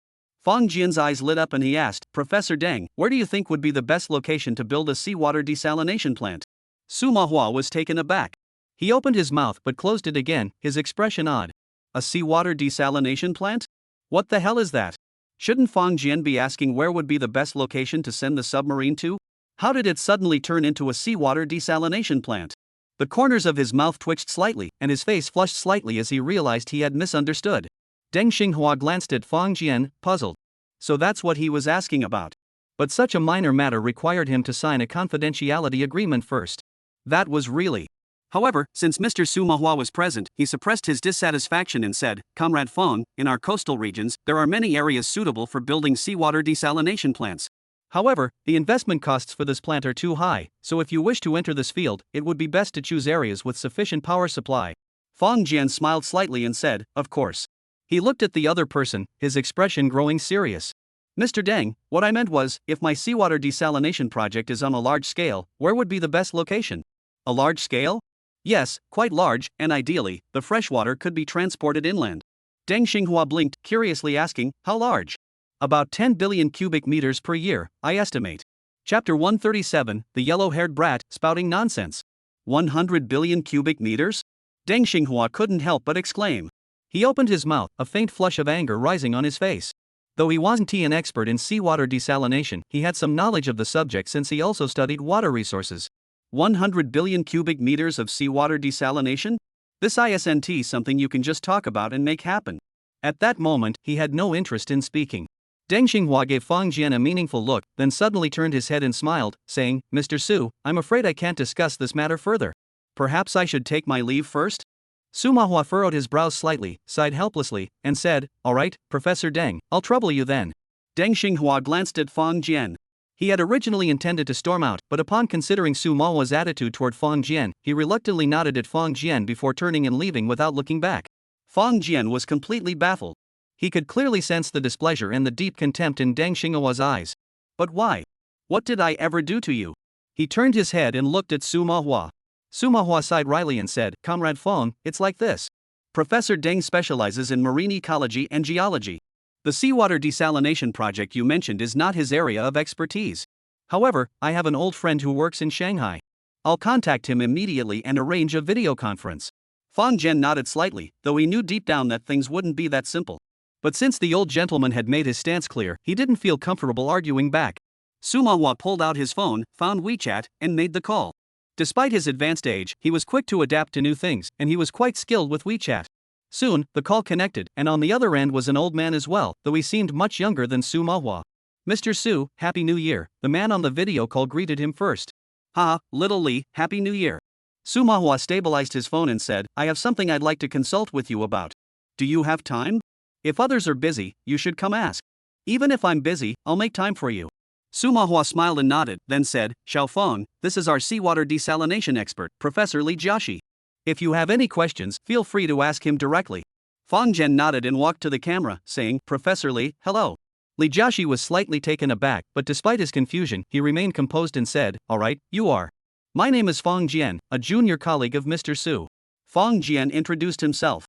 Fang Jian's eyes lit up and he asked, "Professor Deng, where do you think would be the best location to build a seawater desalination plant?" Su Manhwa was taken aback. He opened his mouth but closed it again, his expression odd. "A seawater desalination plant? What the hell is that?" Shouldn't Fang Jian be asking where would be the best location to send the submarine to? How did it suddenly turn into a seawater desalination plant? The corners of his mouth twitched slightly, and his face flushed slightly as he realized he had misunderstood. Deng Xinghua glanced at Fang Jian, puzzled. So that's what he was asking about. But such a minor matter required him to sign a confidentiality agreement first. That was really. However, since Mr. Su Manhwa was present, he suppressed his dissatisfaction and said, "Comrade Fang, in our coastal regions, there are many areas suitable for building seawater desalination plants. However, the investment costs for this plant are too high, so if you wish to enter this field, it would be best to choose areas with sufficient power supply." Fang Jian smiled slightly and said, "Of course." He looked at the other person, his expression growing serious. "Mr. Deng, what I meant was, if my seawater desalination project is on a large scale, where would be the best location?" "A large scale?" "Yes, quite large, and ideally, the fresh water could be transported inland." Deng Xinghua blinked, curiously asking, "How large?" "About 10 billion cubic meters per year, I estimate." Chapter 137, The Yellow-Haired Brat, Spouting Nonsense. 100 billion cubic meters? Deng Xinghua couldn't help but exclaim. He opened his mouth, a faint flush of anger rising on his face. Though he wasn't an expert in seawater desalination, he had some knowledge of the subject since he also studied water resources. 100 billion cubic meters of seawater desalination? This isn't something you can just talk about and make happen. At that moment, he had no interest in speaking. Deng Xinghua gave Fang Jian a meaningful look, then suddenly turned his head and smiled, saying, "Mr. Su, I'm afraid I can't discuss this matter further. Perhaps I should take my leave first?" Su Mahua furrowed his brows slightly, sighed helplessly, and said, "Alright, Professor Deng, I'll trouble you then." Deng Xinghua glanced at Fang Jian. He had originally intended to storm out, but upon considering Su Mahua's attitude toward Fang Jian, he reluctantly nodded at Fang Jian before turning and leaving without looking back. Fang Jian was completely baffled. He could clearly sense the displeasure and the deep contempt in Deng Xinghua's eyes. But why? What did I ever do to you? He turned his head and looked at Su Mahua. Su Mahua sighed wryly and said, "Comrade Fang, it's like this. Professor Deng specializes in marine ecology and geology. The seawater desalination project you mentioned is not his area of expertise. However, I have an old friend who works in Shanghai. I'll contact him immediately and arrange a video conference." Fang Jian nodded slightly, though he knew deep down that things wouldn't be that simple. But since the old gentleman had made his stance clear, he didn't feel comfortable arguing back. Su Mahua pulled out his phone, found WeChat, and made the call. Despite his advanced age, he was quick to adapt to new things, and he was quite skilled with WeChat. Soon, the call connected, and on the other end was an old man as well, though he seemed much younger than Su Mahua. "Mr. Su, Happy New Year," the man on the video call greeted him first. "Ha, little Li, Happy New Year." Su Mahua stabilized his phone and said, "I have something I'd like to consult with you about. Do you have time? If others are busy, you should come ask. Even if I'm busy, I'll make time for you." Su Mahua smiled and nodded, then said, "Xiao Feng, this is our seawater desalination expert, Professor Li Jiaxi. If you have any questions, feel free to ask him directly." Fang Jian nodded and walked to the camera, saying, "Professor Li, hello." Li Jiaxi was slightly taken aback, but despite his confusion, he remained composed and said, "Alright, you are. My name is Fang Jian, a junior colleague of Mr. Su." Fang Jian introduced himself.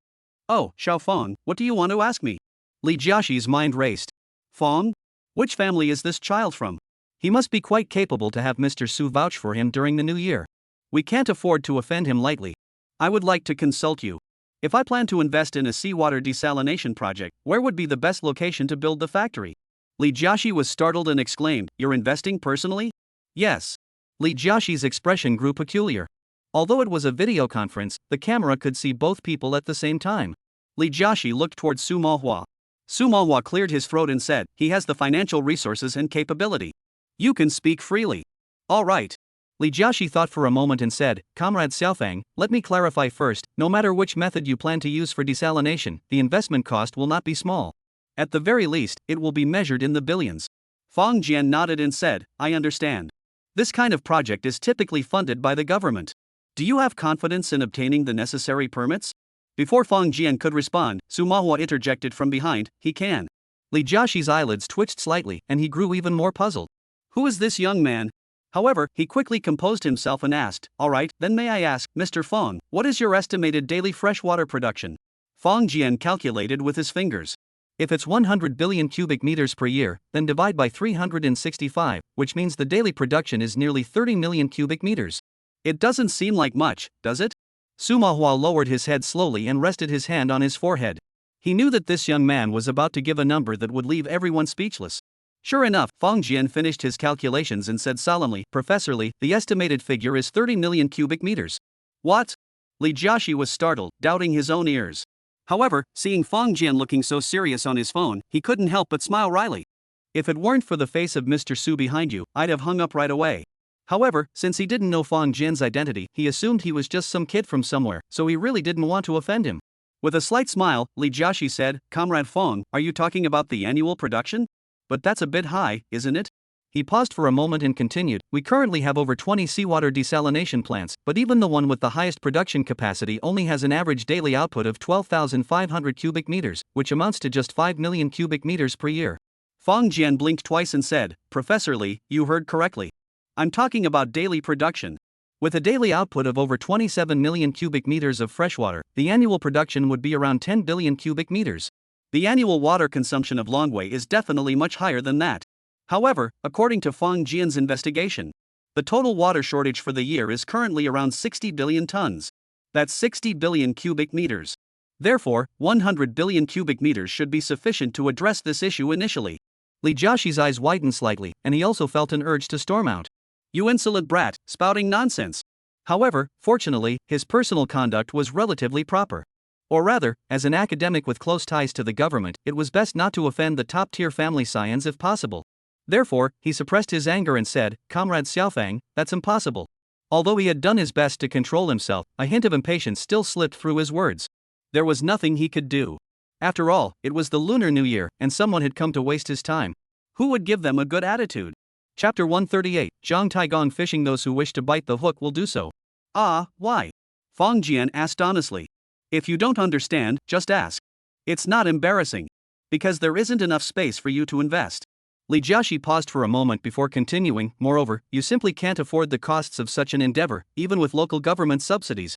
"Oh, Xiao Feng, what do you want to ask me?" Li Jiaxi's mind raced. "Fang? Which family is this child from? He must be quite capable to have Mr. Su vouch for him during the new year. We can't afford to offend him lightly. I would like to consult you. If I plan to invest in a seawater desalination project, where would be the best location to build the factory?" Li Jiaxi was startled and exclaimed, "You're investing personally?" "Yes." Li Jiaxi's expression grew peculiar. Although it was a video conference, the camera could see both people at the same time. Li Jiaxi looked toward Su Mahua. Su Mahua cleared his throat and said, "He has the financial resources and capability. You can speak freely." "All right." Li Jiaxi thought for a moment and said, "Comrade Xiaofang, let me clarify first, no matter which method you plan to use for desalination, the investment cost will not be small. At the very least, it will be measured in the billions." Fang Jian nodded and said, "I understand. This kind of project is typically funded by the government. Do you have confidence in obtaining the necessary permits?" Before Fang Jian could respond, Su Mahua interjected from behind, "He can." Li Jiaxi's eyelids twitched slightly, and he grew even more puzzled. Who is this young man? However, he quickly composed himself and asked, "Alright, then may I ask, Mr. Feng, what is your estimated daily freshwater production?" Fang Jian calculated with his fingers. "If it's 100 billion cubic meters per year, then divide by 365, which means the daily production is nearly 30 million cubic meters. It doesn't seem like much, does it?" Su Mahua lowered his head slowly and rested his hand on his forehead. He knew that this young man was about to give a number that would leave everyone speechless. Sure enough, Fang Jian finished his calculations and said solemnly, "Professor Li, the estimated figure is 30 million cubic meters." "What?" Li Jiaxi was startled, doubting his own ears. However, seeing Fang Jian looking so serious on his phone, he couldn't help but smile wryly. "If it weren't for the face of Mr. Su behind you, I'd have hung up right away." However, since he didn't know Fang Jian's identity, he assumed he was just some kid from somewhere, so he really didn't want to offend him. With a slight smile, Li Jiaxi said, "Comrade Feng, are you talking about the annual production? But that's a bit high, isn't it?" He paused for a moment and continued, "We currently have over 20 seawater desalination plants, but even the one with the highest production capacity only has an average daily output of 12,500 cubic meters, which amounts to just 5 million cubic meters per year." Fang Jian blinked twice and said, "Professor Li, you heard correctly. I'm talking about daily production. With a daily output of over 27 million cubic meters of freshwater, the annual production would be around 10 billion cubic meters. The annual water consumption of Longwei is definitely much higher than that. However, according to Fang Jian's investigation, the total water shortage for the year is currently around 60 billion tons. That's 60 billion cubic meters. Therefore, 100 billion cubic meters should be sufficient to address this issue initially." Li Jiaxi's eyes widened slightly, and he also felt an urge to storm out. "You insolent brat, spouting nonsense." However, fortunately, his personal conduct was relatively proper. Or rather, as an academic with close ties to the government, it was best not to offend the top-tier family scions if possible. Therefore, he suppressed his anger and said, "Comrade Xiaofang, that's impossible. Although he had done his best to control himself, a hint of impatience still slipped through his words. There was nothing he could do. After all, it was the Lunar New Year, and someone had come to waste his time. Who would give them a good attitude? Chapter 138, Zhang Taigong fishing. Those who wish to bite the hook will do so. Ah, why? Fang Jian asked honestly. If you don't understand, just ask. It's not embarrassing. Because there isn't enough space for you to invest. Li Jiaxi paused for a moment before continuing. Moreover, you simply can't afford the costs of such an endeavor, even with local government subsidies.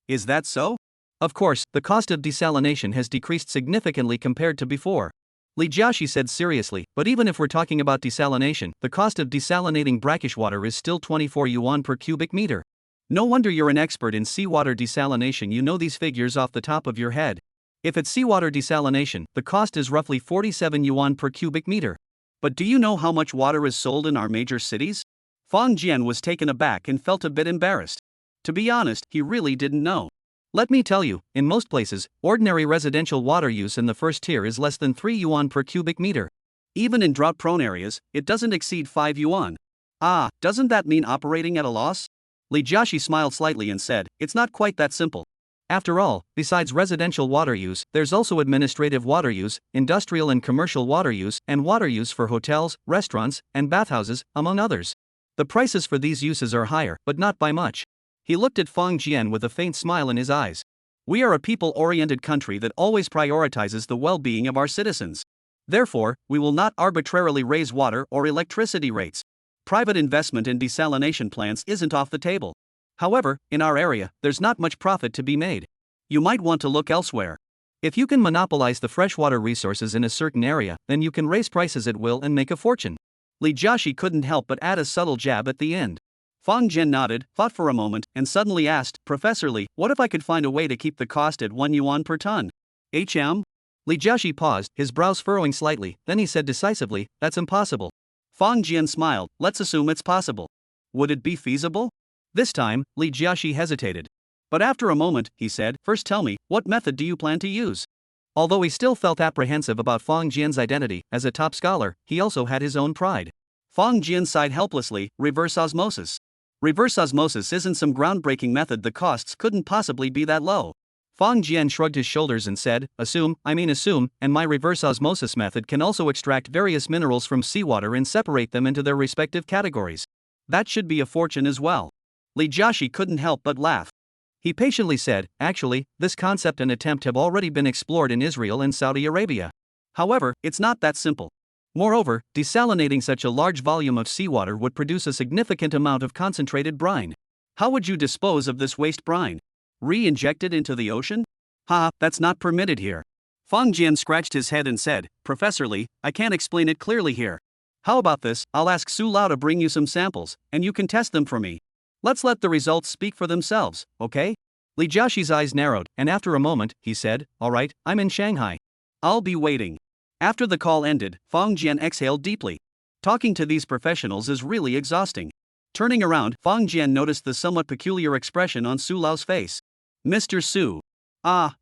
Is that so? Of course, the cost of desalination has decreased significantly compared to before. Li Jiaxi said seriously, but even if we're talking about desalination, the cost of desalinating brackish water is still 24 yuan per cubic meter. No wonder you're an expert in seawater desalination. You know these figures off the top of your head. If it's seawater desalination, the cost is roughly 47 yuan per cubic meter. But do you know how much water is sold in our major cities? Fang Jian was taken aback and felt a bit embarrassed. To be honest, he really didn't know. Let me tell you, in most places, ordinary residential water use in the first tier is less than 3 yuan per cubic meter. Even in drought-prone areas, it doesn't exceed 5 yuan. Ah, doesn't that mean operating at a loss? Li Jiaxi smiled slightly and said, it's not quite that simple. After all, besides residential water use, there's also administrative water use, industrial and commercial water use, and water use for hotels, restaurants, and bathhouses, among others. The prices for these uses are higher, but not by much. He looked at Fang Jian with a faint smile in his eyes. We are a people-oriented country that always prioritizes the well-being of our citizens. Therefore, we will not arbitrarily raise water or electricity rates. Private investment in desalination plants isn't off the table. However, in our area, there's not much profit to be made. You might want to look elsewhere. If you can monopolize the freshwater resources in a certain area, then you can raise prices at will and make a fortune. Li Jiaxi couldn't help but add a subtle jab at the end. Fang Jian nodded, thought for a moment, and suddenly asked, Professor Li, what if I could find a way to keep the cost at 1 yuan per ton? Li Jiaxi paused, his brows furrowing slightly, then he said decisively, that's impossible. Fang Jian smiled, let's assume it's possible. Would it be feasible? This time, Li Jiaxi hesitated. But after a moment, he said, first tell me, what method do you plan to use? Although he still felt apprehensive about Fang Jian's identity, as a top scholar, he also had his own pride. Fang Jian sighed helplessly, reverse osmosis. Reverse osmosis isn't some groundbreaking method, the costs couldn't possibly be that low. Fang Jian shrugged his shoulders and said, assume, and my reverse osmosis method can also extract various minerals from seawater and separate them into their respective categories. That should be a fortune as well. Li Jiaxi couldn't help but laugh. He patiently said, actually, this concept and attempt have already been explored in Israel and Saudi Arabia. However, it's not that simple. Moreover, desalinating such a large volume of seawater would produce a significant amount of concentrated brine. How would you dispose of this waste brine? Re-inject it into the ocean? That's not permitted here. Fang Jian scratched his head and said, Professor Li, I can't explain it clearly here. How about this, I'll ask Su Lao to bring you some samples, and you can test them for me. Let's let the results speak for themselves, okay? Li Jiaxi's eyes narrowed, and after a moment, he said, all right, I'm in Shanghai. I'll be waiting. After the call ended, Fang Jian exhaled deeply. Talking to these professionals is really exhausting. Turning around, Fang Jian noticed the somewhat peculiar expression on Su Lao's face. Mr. Su.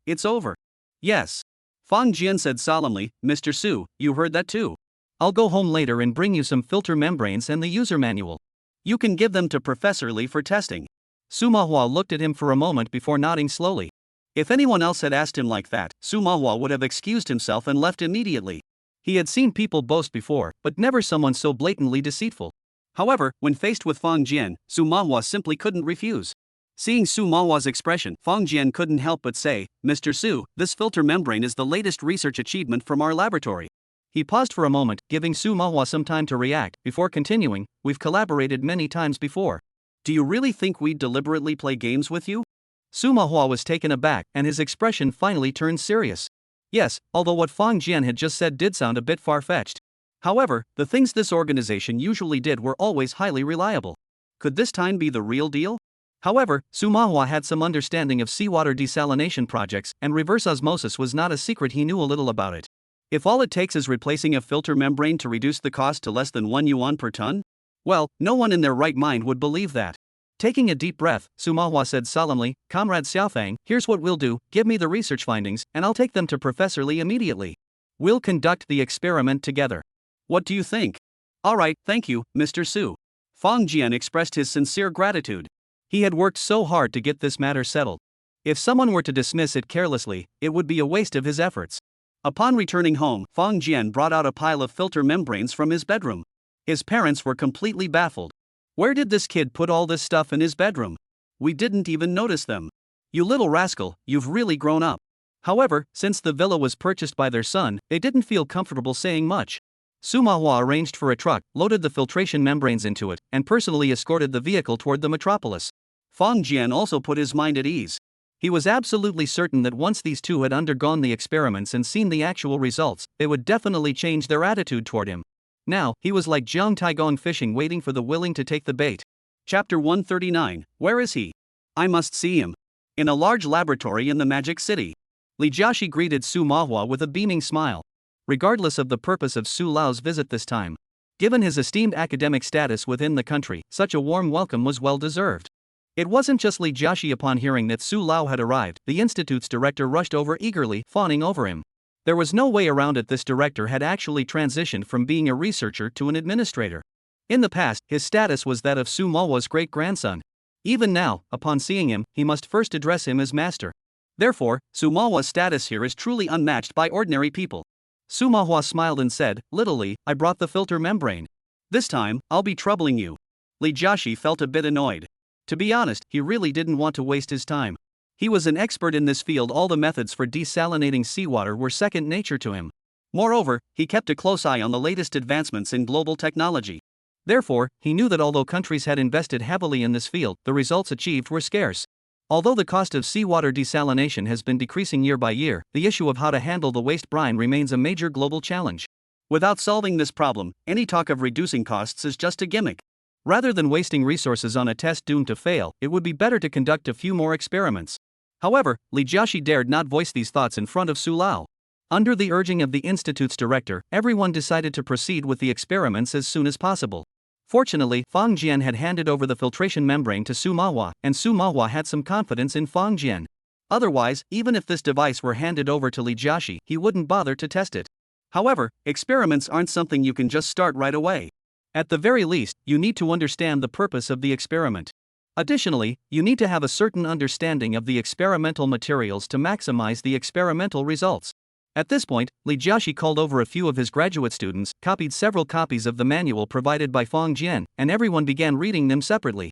It's over. Yes. Fang Jian said solemnly, Mr. Su, you heard that too. I'll go home later and bring you some filter membranes and the user manual. You can give them to Professor Li for testing. Su Manhwa looked at him for a moment before nodding slowly. If anyone else had asked him like that, Su Manhwa would have excused himself and left immediately. He had seen people boast before, but never someone so blatantly deceitful. However, when faced with Fang Jian, Su Manhwa simply couldn't refuse. Seeing Su Manhwa's expression, Fang Jian couldn't help but say, Mr. Su, this filter membrane is the latest research achievement from our laboratory. He paused for a moment, giving Su Manhwa some time to react, before continuing, we've collaborated many times before. Do you really think we'd deliberately play games with you? Su Manhwa was taken aback, and his expression finally turned serious. Yes, although what Fang Jian had just said did sound a bit far-fetched. However, the things this organization usually did were always highly reliable. Could this time be the real deal? However, Su Manhwa had some understanding of seawater desalination projects, and reverse osmosis was not a secret. He knew a little about it. If all it takes is replacing a filter membrane to reduce the cost to less than 1 yuan per ton? Well, no one in their right mind would believe that. Taking a deep breath, Su Manhwa said solemnly, Comrade Xiaofang, here's what we'll do, give me the research findings, and I'll take them to Professor Li immediately. We'll conduct the experiment together. What do you think? All right, thank you, Mr. Su. Fang Jian expressed his sincere gratitude. He had worked so hard to get this matter settled. If someone were to dismiss it carelessly, it would be a waste of his efforts. Upon returning home, Fang Jian brought out a pile of filter membranes from his bedroom. His parents were completely baffled. Where did this kid put all this stuff in his bedroom? We didn't even notice them. You little rascal, you've really grown up. However, since the villa was purchased by their son, they didn't feel comfortable saying much. Su Manhwa arranged for a truck, loaded the filtration membranes into it, and personally escorted the vehicle toward the metropolis. Fang Jian also put his mind at ease. He was absolutely certain that once these two had undergone the experiments and seen the actual results, they would definitely change their attitude toward him. Now, he was like Jiang Taigong fishing waiting for the willing to take the bait. Chapter 139, Where is he? I must see him. In a large laboratory in the Magic City. Li Jiaxi greeted Su Manhwa with a beaming smile. Regardless of the purpose of Su Lao's visit this time. Given his esteemed academic status within the country, such a warm welcome was well deserved. It wasn't just Li Jiaxi. Upon hearing that Su Lao had arrived, the institute's director rushed over eagerly, fawning over him. There was no way around it. This director had actually transitioned from being a researcher to an administrator. In the past, his status was that of Su Manhwa's great-grandson. Even now, upon seeing him, he must first address him as master. Therefore, Su Manhwa's status here is truly unmatched by ordinary people. Su Manhwa smiled and said, "Little Li, I brought the filter membrane. This time, I'll be troubling you." Li Jiaxi felt a bit annoyed. To be honest, he really didn't want to waste his time. He was an expert in this field. All the methods for desalinating seawater were second nature to him. Moreover, he kept a close eye on the latest advancements in global technology. Therefore, he knew that although countries had invested heavily in this field, the results achieved were scarce. Although the cost of seawater desalination has been decreasing year by year, the issue of how to handle the waste brine remains a major global challenge. Without solving this problem, any talk of reducing costs is just a gimmick. Rather than wasting resources on a test doomed to fail, it would be better to conduct a few more experiments. However, Li Jiaxi dared not voice these thoughts in front of Su Lao. Under the urging of the institute's director, everyone decided to proceed with the experiments as soon as possible. Fortunately, Fang Jian had handed over the filtration membrane to Su Manhwa, and Su Manhwa had some confidence in Fang Jian. Otherwise, even if this device were handed over to Li Jiaxi, he wouldn't bother to test it. However, experiments aren't something you can just start right away. At the very least, you need to understand the purpose of the experiment. Additionally, you need to have a certain understanding of the experimental materials to maximize the experimental results. At this point, Li Jiaxi called over a few of his graduate students, copied several copies of the manual provided by Fang Jian, and everyone began reading them separately.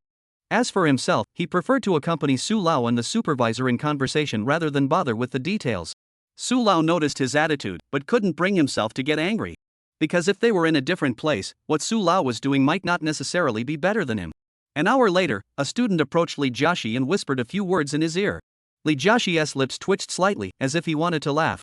As for himself, he preferred to accompany Su Lao and the supervisor in conversation rather than bother with the details. Su Lao noticed his attitude, but couldn't bring himself to get angry. Because if they were in a different place, what Su Lao was doing might not necessarily be better than him. An hour later, a student approached Li Jiaxi and whispered a few words in his ear. Li Jiaxi's lips twitched slightly, as if he wanted to laugh.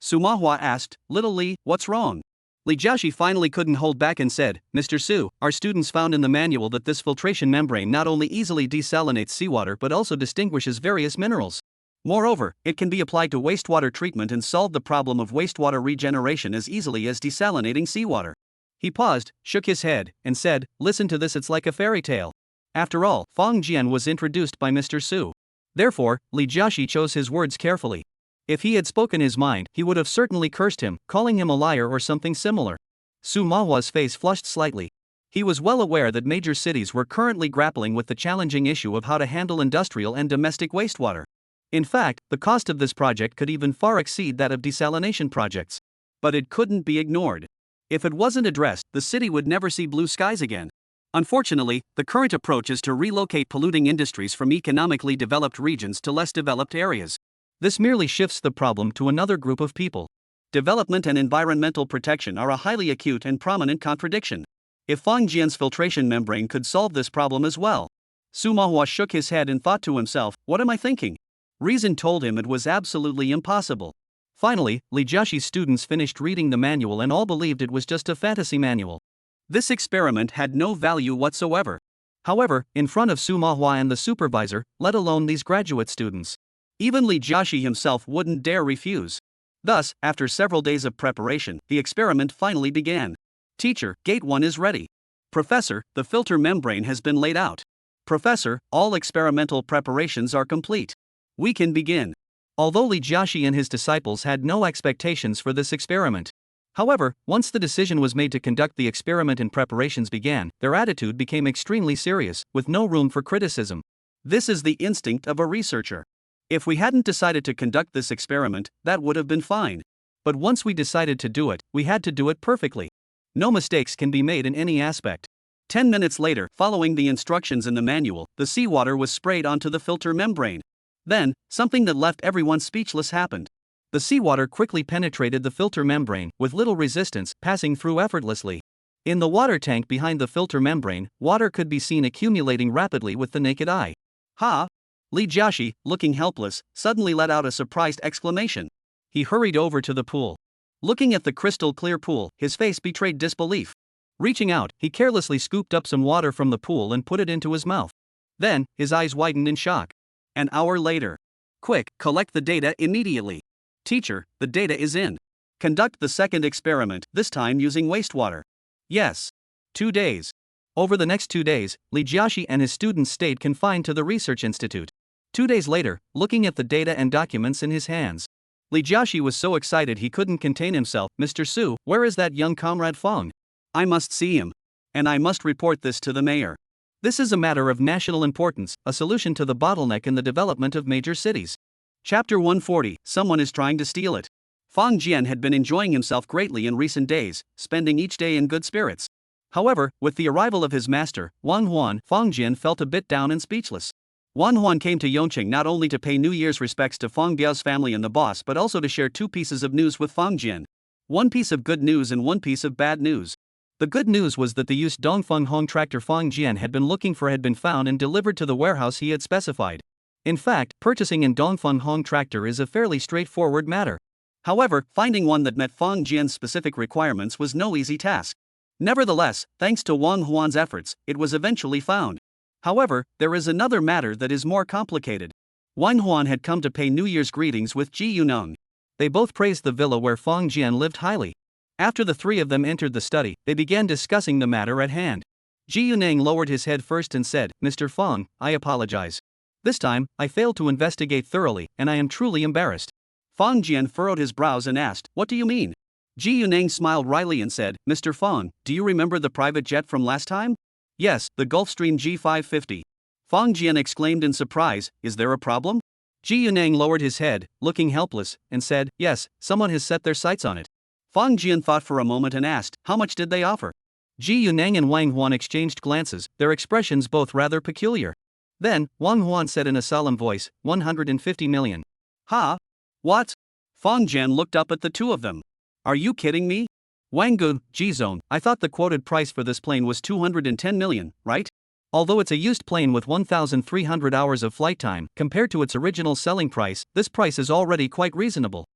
Su Manhwa asked, "Little Li, what's wrong?" Li Jiaxi finally couldn't hold back and said, "Mr. Su, our students found in the manual that this filtration membrane not only easily desalinates seawater but also distinguishes various minerals. Moreover, it can be applied to wastewater treatment and solve the problem of wastewater regeneration as easily as desalinating seawater." He paused, shook his head, and said, "Listen to this, it's like a fairy tale." After all, Fang Jian was introduced by Mr. Su. Therefore, Li Jiaxi chose his words carefully. If he had spoken his mind, he would have certainly cursed him, calling him a liar or something similar. Su Manhwa's face flushed slightly. He was well aware that major cities were currently grappling with the challenging issue of how to handle industrial and domestic wastewater. In fact, the cost of this project could even far exceed that of desalination projects. But it couldn't be ignored. If it wasn't addressed, the city would never see blue skies again. Unfortunately, the current approach is to relocate polluting industries from economically developed regions to less developed areas. This merely shifts the problem to another group of people. Development and environmental protection are a highly acute and prominent contradiction. If Fang Jian's filtration membrane could solve this problem as well. Su Manhwa shook his head and thought to himself, "What am I thinking?" Reason told him it was absolutely impossible. Finally, Li Jiaxi's students finished reading the manual and all believed it was just a fantasy manual. This experiment had no value whatsoever. However, in front of Su Manhwa and the supervisor, let alone these graduate students, even Li Jiaxi himself wouldn't dare refuse. Thus, after several days of preparation, the experiment finally began. "Teacher, Gate 1 is ready." "Professor, the filter membrane has been laid out." "Professor, all experimental preparations are complete. We can begin." Although Li Jiaxi and his disciples had no expectations for this experiment. However, once the decision was made to conduct the experiment and preparations began, their attitude became extremely serious, with no room for criticism. This is the instinct of a researcher. If we hadn't decided to conduct this experiment, that would have been fine. But once we decided to do it, we had to do it perfectly. No mistakes can be made in any aspect. 10 minutes later, following the instructions in the manual, the seawater was sprayed onto the filter membrane. Then, something that left everyone speechless happened. The seawater quickly penetrated the filter membrane, with little resistance, passing through effortlessly. In the water tank behind the filter membrane, water could be seen accumulating rapidly with the naked eye. Ha! Li Jiaxi, looking helpless, suddenly let out a surprised exclamation. He hurried over to the pool. Looking at the crystal clear pool, his face betrayed disbelief. Reaching out, he carelessly scooped up some water from the pool and put it into his mouth. Then, his eyes widened in shock. An hour later. Quick, collect the data immediately. Teacher, the data is in. Conduct the second experiment, this time using wastewater. Yes. 2 days. Over the next 2 days, Li Jiaxi and his students stayed confined to the research institute. 2 days later, looking at the data and documents in his hands, Li Jiaxi was so excited he couldn't contain himself. Mr. Su, where is that young comrade Fong? I must see him. And I must report this to the mayor. This is a matter of national importance, a solution to the bottleneck in the development of major cities. Chapter 140, Someone is trying to steal it. Fong Jian had been enjoying himself greatly in recent days, spending each day in good spirits. However, with the arrival of his master, Wang Huan, Fong Jian felt a bit down and speechless. Wang Huan came to Yongqing not only to pay New Year's respects to Fong Biao's family and the boss but also to share 2 pieces of news with Fong Jian. 1 piece of good news and 1 piece of bad news. The good news was that the used Dongfeng Hong tractor Fong Jian had been looking for had been found and delivered to the warehouse he had specified. In fact, purchasing a Dongfeng Hong tractor is a fairly straightforward matter. However, finding one that met Fong Jian's specific requirements was no easy task. Nevertheless, thanks to Wang Huan's efforts, it was eventually found. However, there is another matter that is more complicated. Wang Huan had come to pay New Year's greetings with Ji Yuneng. They both praised the villa where Fong Jian lived highly. After the 3 of them entered the study, they began discussing the matter at hand. Ji Yuneng lowered his head first and said, Mr. Fong, I apologize. This time, I failed to investigate thoroughly, and I am truly embarrassed. Fong Jian furrowed his brows and asked, What do you mean? Ji Yuneng smiled wryly and said, Mr. Fong, do you remember the private jet from last time? Yes, the Gulfstream G550. Fong Jian exclaimed in surprise, Is there a problem? Ji Yuneng lowered his head, looking helpless, and said, Yes, someone has set their sights on it. Fong Jian thought for a moment and asked, How much did they offer? Ji Yuneng and Wang Huan exchanged glances, their expressions both rather peculiar. Then, Wang Huan said in a solemn voice, 150 million. Ha? What? Fong Jian looked up at the 2 of them. Are you kidding me? Wang Gu, Jizone, I thought the quoted price for this plane was 210 million, right? Although it's a used plane with 1,300 hours of flight time, compared to its original selling price, this price is already quite reasonable.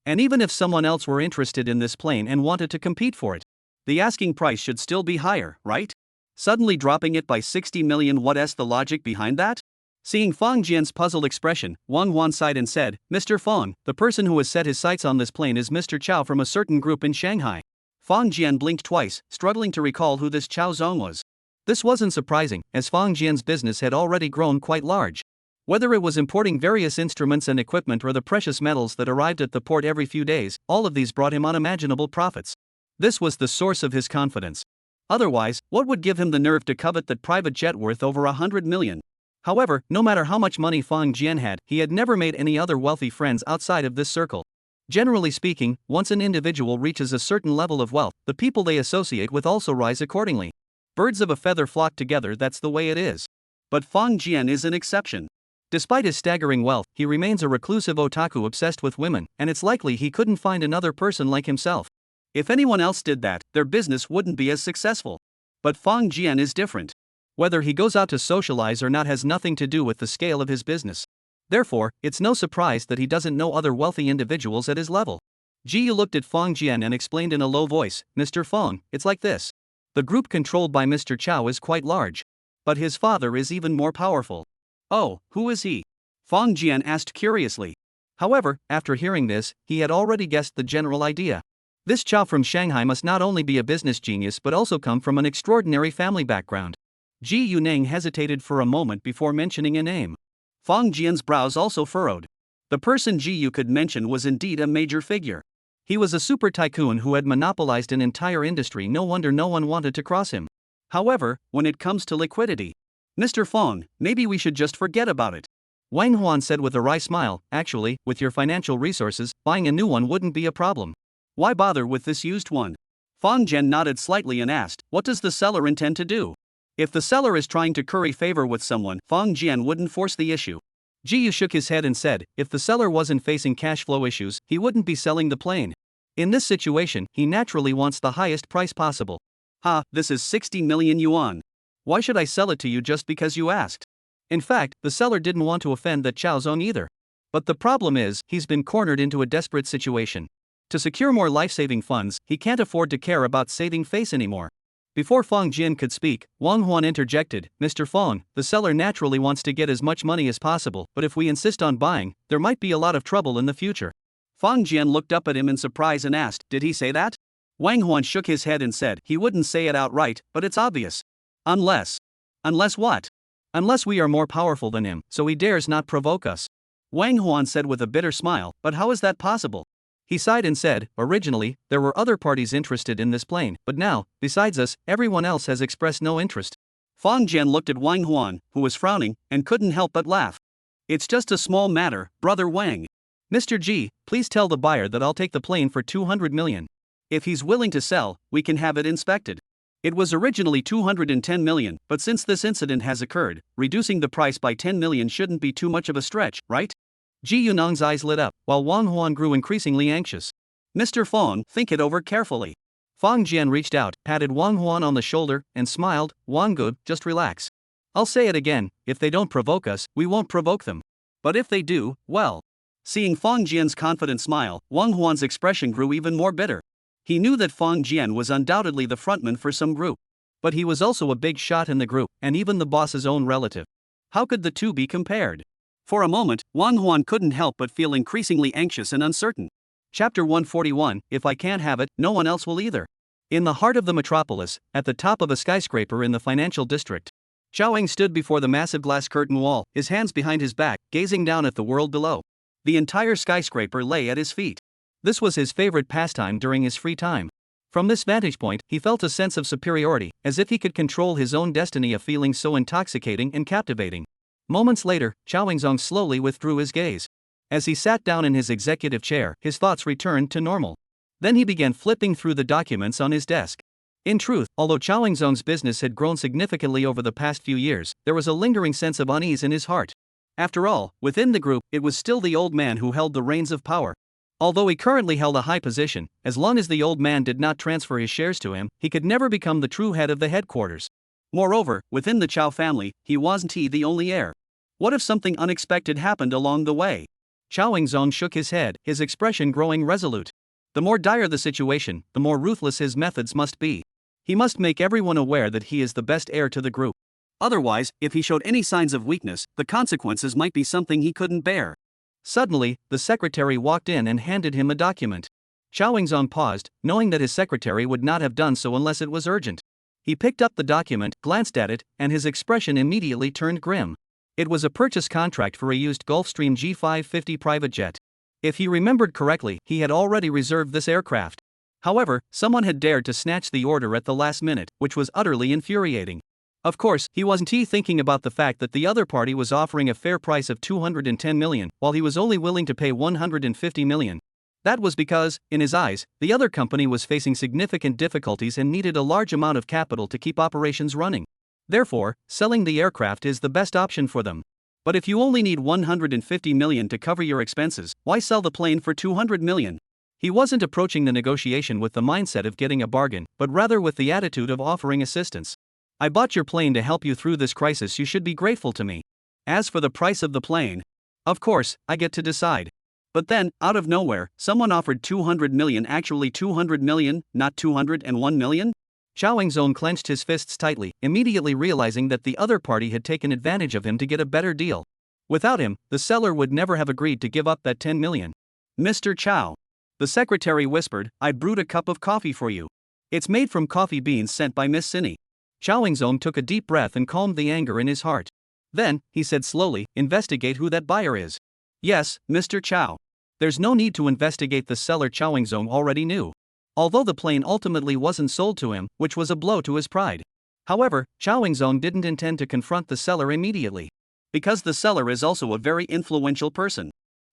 And even if someone else were interested in this plane and wanted to compete for it, the asking price should still be higher, right? Suddenly dropping it by 60 million, what's the logic behind that? Seeing Fong Jian's puzzled expression, Wang Huan sighed and said, Mr. Fong, the person who has set his sights on this plane is Mr. Chao from a certain group in Shanghai. Fong Jian blinked twice, struggling to recall who this Chao Zong was. This wasn't surprising, as Fong Jian's business had already grown quite large. Whether it was importing various instruments and equipment or the precious metals that arrived at the port every few days, all of these brought him unimaginable profits. This was the source of his confidence. Otherwise, what would give him the nerve to covet that private jet worth over 100 million? However, no matter how much money Fong Jian had, he had never made any other wealthy friends outside of this circle. Generally speaking, once an individual reaches a certain level of wealth, the people they associate with also rise accordingly. Birds of a feather flock together, that's the way it is. But Fong Jian is an exception. Despite his staggering wealth, he remains a reclusive otaku obsessed with women, and it's likely he couldn't find another person like himself. If anyone else did that, their business wouldn't be as successful. But Fong Jian is different. Whether he goes out to socialize or not has nothing to do with the scale of his business. Therefore, it's no surprise that he doesn't know other wealthy individuals at his level. Ji Yu looked at Fong Jian and explained in a low voice, Mr. Fong, it's like this. The group controlled by Mr. Chao is quite large. But his father is even more powerful. Oh, who is he? Fong Jian asked curiously. However, after hearing this, he had already guessed the general idea. This Chao from Shanghai must not only be a business genius but also come from an extraordinary family background. Ji Yuneng hesitated for a moment before mentioning a name. Fong Jian's brows also furrowed. The person Ji Yu could mention was indeed a major figure. He was a super tycoon who had monopolized an entire industry. No wonder no one wanted to cross him. However, when it comes to liquidity, Mr. Fong, maybe we should just forget about it. Wang Huan said with a wry smile. Actually, with your financial resources, buying a new one wouldn't be a problem. Why bother with this used one? Fong Jian nodded slightly and asked, what does the seller intend to do? If the seller is trying to curry favor with someone, Fong Jian wouldn't force the issue. Ji Yu shook his head and said, if the seller wasn't facing cash flow issues, he wouldn't be selling the plane. In this situation, he naturally wants the highest price possible. Ha, this is 60 million yuan. Why should I sell it to you just because you asked? In fact, the seller didn't want to offend that Chao Zong either. But the problem is, he's been cornered into a desperate situation. To secure more life-saving funds, he can't afford to care about saving face anymore. Before Fong Jian could speak, Wang Huan interjected, Mr. Fong, the seller naturally wants to get as much money as possible, but if we insist on buying, there might be a lot of trouble in the future. Fong Jian looked up at him in surprise and asked, did he say that? Wang Huan shook his head and said, he wouldn't say it outright, but it's obvious. Unless what? Unless we are more powerful than him, so he dares not provoke us. Wang Huan said with a bitter smile, but how is that possible? He sighed and said, originally, there were other parties interested in this plane, but now, besides us, everyone else has expressed no interest. Fong Jian looked at Wang Huan, who was frowning, and couldn't help but laugh. It's just a small matter, brother Wang. Mr. Ji, please tell the buyer that I'll take the plane for 200 million. If he's willing to sell, we can have it inspected. It was originally 210 million, but since this incident has occurred, reducing the price by 10 million shouldn't be too much of a stretch, right? Ji Yunong's eyes lit up, while Wang Huan grew increasingly anxious. Mr. Fong, think it over carefully. Fong Jian reached out, patted Wang Huan on the shoulder, and smiled, Wang Gu, just relax. I'll say it again, if they don't provoke us, we won't provoke them. But if they do, well. Seeing Fong Jian's confident smile, Wang Huan's expression grew even more bitter. He knew that Fong Jian was undoubtedly the frontman for some group. But he was also a big shot in the group, and even the boss's own relative. How could the two be compared? For a moment, Wang Huan couldn't help but feel increasingly anxious and uncertain. Chapter 141, If I can't have it, no one else will either. In the heart of the metropolis, at the top of a skyscraper in the financial district, Xiaoying stood before the massive glass curtain wall, his hands behind his back, gazing down at the world below. The entire skyscraper lay at his feet. This was his favorite pastime during his free time. From this vantage point, he felt a sense of superiority, as if he could control his own destiny, a feeling so intoxicating and captivating. Moments later, Chao Yingzong slowly withdrew his gaze. As he sat down in his executive chair, his thoughts returned to normal. Then he began flipping through the documents on his desk. In truth, although Chao Yingzong's business had grown significantly over the past few years, there was a lingering sense of unease in his heart. After all, within the group, it was still the old man who held the reins of power. Although he currently held a high position, as long as the old man did not transfer his shares to him, he could never become the true head of the headquarters. Moreover, within the Chao family, he wasn't the only heir. What if something unexpected happened along the way? Chao Yingzong shook his head, his expression growing resolute. The more dire the situation, the more ruthless his methods must be. He must make everyone aware that he is the best heir to the group. Otherwise, if he showed any signs of weakness, the consequences might be something he couldn't bear. Suddenly, the secretary walked in and handed him a document. Chao Yingzong paused, knowing that his secretary would not have done so unless it was urgent. He picked up the document, glanced at it, and his expression immediately turned grim. It was a purchase contract for a used Gulfstream G550 private jet. If he remembered correctly, he had already reserved this aircraft. However, someone had dared to snatch the order at the last minute, which was utterly infuriating. Of course, he wasn't thinking about the fact that the other party was offering a fair price of 210 million, while he was only willing to pay 150 million. That was because, in his eyes, the other company was facing significant difficulties and needed a large amount of capital to keep operations running. Therefore, selling the aircraft is the best option for them. But if you only need 150 million to cover your expenses, why sell the plane for 200 million? He wasn't approaching the negotiation with the mindset of getting a bargain, but rather with the attitude of offering assistance. I bought your plane to help you through this crisis, you should be grateful to me. As for the price of the plane, of course, I get to decide. But then, out of nowhere, someone offered 200 million, actually 200 million, not 201 million? Chao Yingzong clenched his fists tightly, immediately realizing that the other party had taken advantage of him to get a better deal. Without him, the seller would never have agreed to give up that 10 million. Mr. Chao. The secretary whispered, I brewed a cup of coffee for you. It's made from coffee beans sent by Miss Cindy. Chao Yingzong took a deep breath and calmed the anger in his heart. Then, he said slowly, investigate who that buyer is. Yes, Mr. Chao. There's no need to investigate the seller, Chao Yingzong already knew. Although the plane ultimately wasn't sold to him, which was a blow to his pride. However, Chowing-zong didn't intend to confront the seller immediately, because the seller is also a very influential person.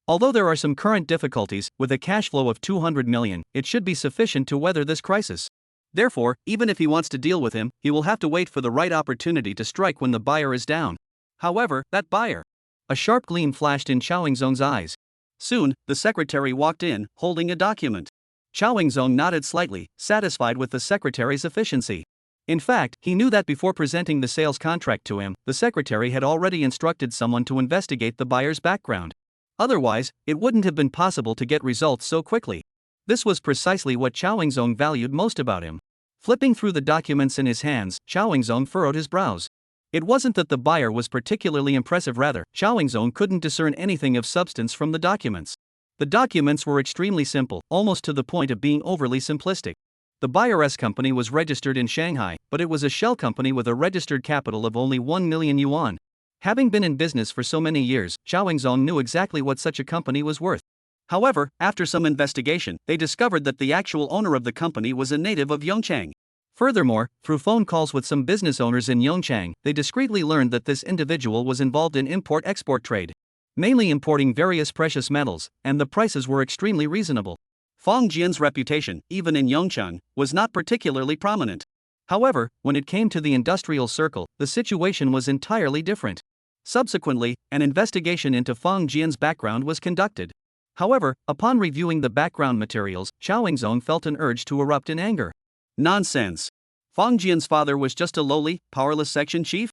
Although there are some current difficulties, with a cash flow of 200 million, it should be sufficient to weather this crisis. Therefore, even if he wants to deal with him, he will have to wait for the right opportunity to strike when the buyer is down. However, that buyer. A sharp gleam flashed in Chowing-zong's eyes. Soon, the secretary walked in, holding a document. Chowing-zong nodded slightly, satisfied with the secretary's efficiency. In fact, he knew that before presenting the sales contract to him, the secretary had already instructed someone to investigate the buyer's background. Otherwise, it wouldn't have been possible to get results so quickly. This was precisely what Chowing-zong valued most about him. Flipping through the documents in his hands, Chowing-zong furrowed his brows. It wasn't that the buyer was particularly impressive, rather, Chowing-zong couldn't discern anything of substance from the documents. The documents were extremely simple, almost to the point of being overly simplistic. The buyer's company was registered in Shanghai, but it was a shell company with a registered capital of only 1 million yuan. Having been in business for so many years, Chowing-zong knew exactly what such a company was worth. However, after some investigation, they discovered that the actual owner of the company was a native of Yongchang. Furthermore, through phone calls with some business owners in Yongchang, they discreetly learned that this individual was involved in import-export trade, mainly importing various precious metals, and the prices were extremely reasonable. Fang Jian's reputation, even in Yongchang, was not particularly prominent. However, when it came to the industrial circle, the situation was entirely different. Subsequently, an investigation into Fang Jian's background was conducted. However, upon reviewing the background materials, Chowing-zong felt an urge to erupt in anger. Nonsense. Fang Jian's father was just a lowly, powerless section chief?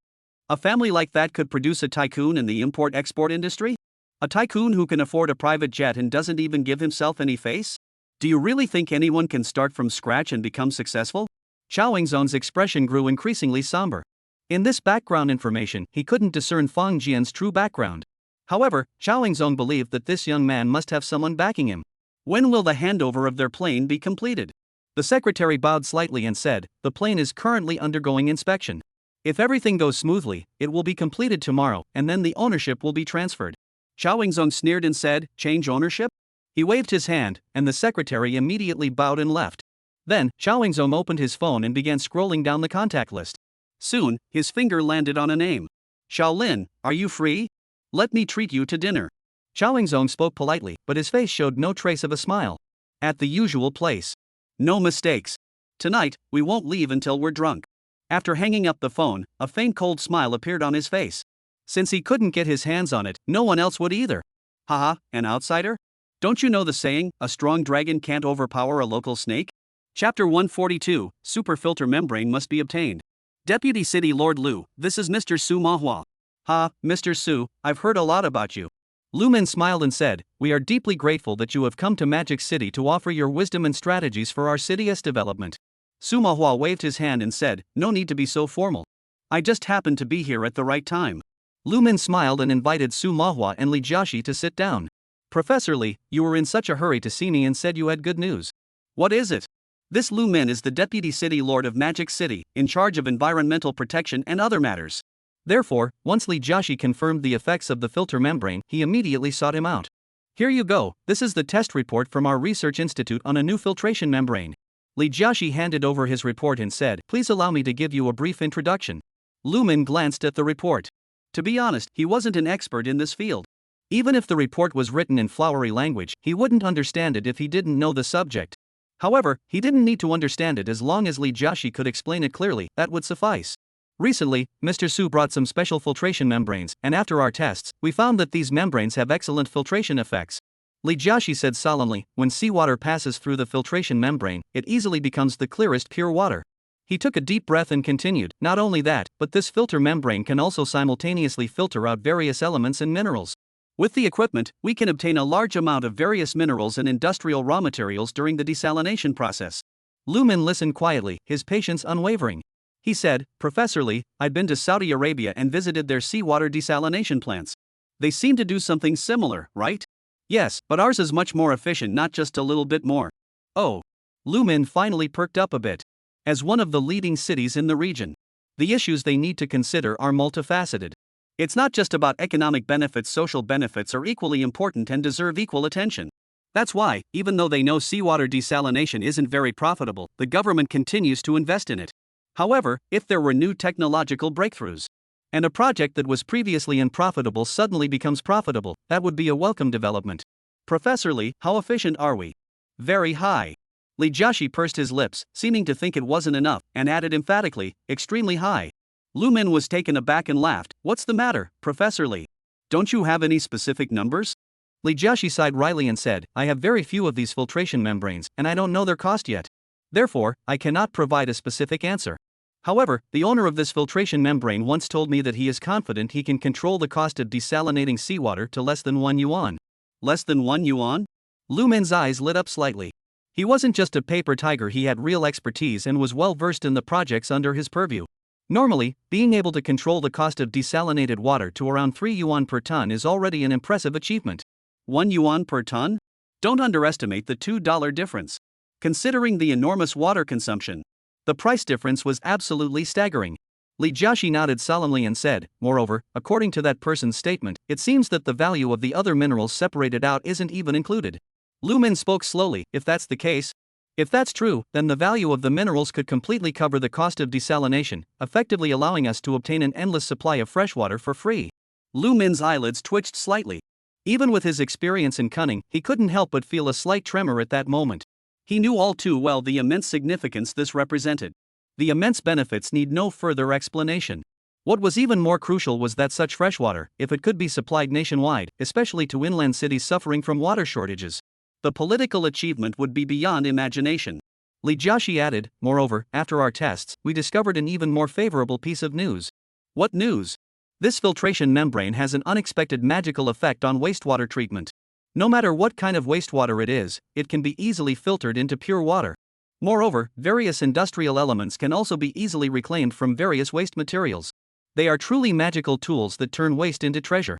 A family like that could produce a tycoon in the import-export industry? A tycoon who can afford a private jet and doesn't even give himself any face? Do you really think anyone can start from scratch and become successful? Chowing-zong's expression grew increasingly somber. In this background information, he couldn't discern Fang Jian's true background. However, Chowing-zong believed that this young man must have someone backing him. When will the handover of their plane be completed? The secretary bowed slightly and said, "The plane is currently undergoing inspection. If everything goes smoothly, it will be completed tomorrow, and then the ownership will be transferred." Chowing-zong sneered and said, "Change ownership?" He waved his hand, and the secretary immediately bowed and left. Then, Chowing-zong opened his phone and began scrolling down the contact list. Soon, his finger landed on a name. "Shaolin, are you free? Let me treat you to dinner." Chowing-zong spoke politely, but his face showed no trace of a smile. "At the usual place. No mistakes. Tonight, we won't leave until we're drunk." After hanging up the phone, a faint cold smile appeared on his face. Since he couldn't get his hands on it, no one else would either. Haha, an outsider? Don't you know the saying, a strong dragon can't overpower a local snake? Chapter 142, Super Filter Membrane must be obtained. Deputy City Lord Lu, this is Mr. Su Manhwa. Ha, Mr. Su, I've heard a lot about you. Lu Min smiled and said, "We are deeply grateful that you have come to Magic City to offer your wisdom and strategies for our city's development." Su Manhwa waved his hand and said, "No need to be so formal. I just happened to be here at the right time." Lu Min smiled and invited Su Manhwa and Li Jiaxi to sit down. "Professor Li, you were in such a hurry to see me and said you had good news. What is it?" This Lu Min is the Deputy City Lord of Magic City, in charge of environmental protection and other matters. Therefore, once Li Jiaxi confirmed the effects of the filter membrane, he immediately sought him out. "Here you go, this is the test report from our research institute on a new filtration membrane." Li Jiaxi handed over his report and said, "Please allow me to give you a brief introduction." Lu Min glanced at the report. To be honest, he wasn't an expert in this field. Even if the report was written in flowery language, he wouldn't understand it if he didn't know the subject. However, he didn't need to understand it as long as Li Jiaxi could explain it clearly, that would suffice. Recently, Mr. Su brought some special filtration membranes, and after our tests, we found that these membranes have excellent filtration effects. Li Jiaxi said solemnly, "When seawater passes through the filtration membrane, it easily becomes the clearest pure water." He took a deep breath and continued, "Not only that, but this filter membrane can also simultaneously filter out various elements and minerals. With the equipment, we can obtain a large amount of various minerals and industrial raw materials during the desalination process." Lu Min listened quietly, his patience unwavering. He said, "Professor Li, I'd been to Saudi Arabia and visited their seawater desalination plants. They seem to do something similar, right?" "Yes, but ours is much more efficient, not just a little bit more." "Oh." Lu Min finally perked up a bit. As one of the leading cities in the region, the issues they need to consider are multifaceted. It's not just about economic benefits, social benefits are equally important and deserve equal attention. That's why, even though they know seawater desalination isn't very profitable, the government continues to invest in it. However, if there were new technological breakthroughs, and a project that was previously unprofitable suddenly becomes profitable, that would be a welcome development. Professor Lee, how efficient are we? Very high. Lee Jiaxi pursed his lips, seeming to think it wasn't enough, and added emphatically, extremely high. Lu Min was taken aback and laughed. What's the matter, Professor Lee? Don't you have any specific numbers? Li Jiaxi sighed wryly and said, I have very few of these filtration membranes, and I don't know their cost yet. Therefore, I cannot provide a specific answer. However, the owner of this filtration membrane once told me that he is confident he can control the cost of desalinating seawater to less than 1 yuan. Less than 1 yuan? Lu Min's eyes lit up slightly. He wasn't just a paper tiger, he had real expertise and was well versed in the projects under his purview. Normally, being able to control the cost of desalinated water to around 3 yuan per ton is already an impressive achievement. 1 yuan per ton? Don't underestimate the $2 difference. Considering the enormous water consumption, the price difference was absolutely staggering. Li Jiaxi nodded solemnly and said, moreover, according to that person's statement, it seems that the value of the other minerals separated out isn't even included. Lu Min spoke slowly, if that's the case. If that's true, then the value of the minerals could completely cover the cost of desalination, effectively allowing us to obtain an endless supply of freshwater for free. Lu Min's eyelids twitched slightly. Even with his experience and cunning, he couldn't help but feel a slight tremor at that moment. He knew all too well the immense significance this represented. The immense benefits need no further explanation. What was even more crucial was that such freshwater, if it could be supplied nationwide, especially to inland cities suffering from water shortages, the political achievement would be beyond imagination. Li Jiaxi added, moreover, after our tests, we discovered an even more favorable piece of news. What news? This filtration membrane has an unexpected magical effect on wastewater treatment. No matter what kind of wastewater it is, it can be easily filtered into pure water. Moreover, various industrial elements can also be easily reclaimed from various waste materials. They are truly magical tools that turn waste into treasure.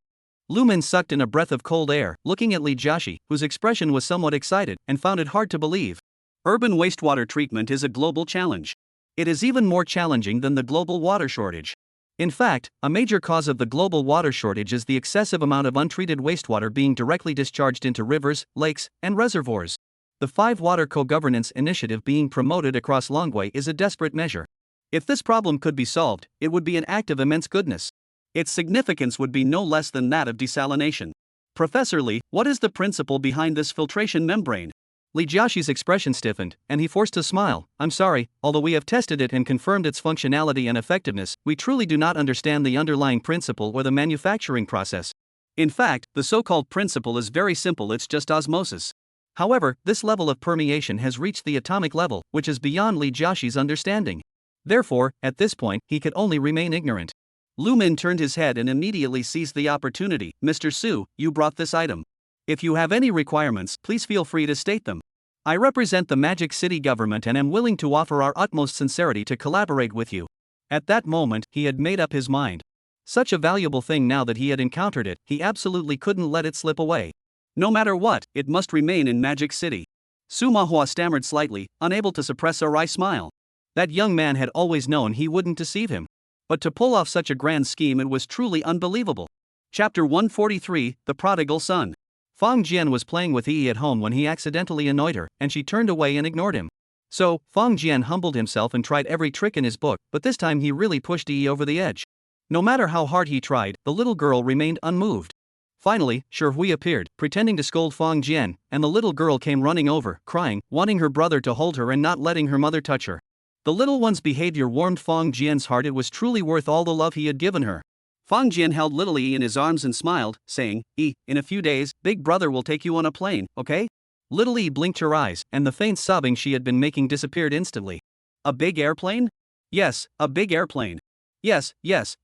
Lu Min sucked in a breath of cold air, looking at Li Jiaxi, whose expression was somewhat excited, and found it hard to believe. Urban wastewater treatment is a global challenge. It is even more challenging than the global water shortage. In fact, a major cause of the global water shortage is the excessive amount of untreated wastewater being directly discharged into rivers, lakes, and reservoirs. The 5 Water Co-Governance Initiative being promoted across Longwei is a desperate measure. If this problem could be solved, it would be an act of immense goodness. Its significance would be no less than that of desalination. Professor Lee, what is the principle behind this filtration membrane? Li Jiaxi's expression stiffened, and he forced a smile. I'm sorry, although we have tested it and confirmed its functionality and effectiveness, we truly do not understand the underlying principle or the manufacturing process. In fact, the so-called principle is very simple, it's just osmosis. However, this level of permeation has reached the atomic level, which is beyond Li Jiaxi's understanding. Therefore, at this point, he could only remain ignorant. Lu Min turned his head and immediately seized the opportunity. Mr. Su, you brought this item. If you have any requirements, please feel free to state them. I represent the Magic City government and am willing to offer our utmost sincerity to collaborate with you. At that moment, he had made up his mind. Such a valuable thing, now that he had encountered it, he absolutely couldn't let it slip away. No matter what, it must remain in Magic City. Su Manhwa stammered slightly, unable to suppress a wry smile. That young man had always known he wouldn't deceive him. But to pull off such a grand scheme, it was truly unbelievable. Chapter 143, The Prodigal Son. Fang Jian was playing with Yi at home when he accidentally annoyed her, and she turned away and ignored him. So, Fang Jian humbled himself and tried every trick in his book, but this time he really pushed Yi over the edge. No matter how hard he tried, the little girl remained unmoved. Finally, Shi Hui appeared, pretending to scold Fang Jian, and the little girl came running over, crying, wanting her brother to hold her and not letting her mother touch her. The little one's behavior warmed Fang Jian's heart. It was truly worth all the love he had given her. Fang Jian held little Yi in his arms and smiled, saying, Yi, in a few days, Big Brother will take you on a plane, okay? Little Yi blinked her eyes, and the faint sobbing she had been making disappeared instantly. A big airplane? Yes, a big airplane. Yes,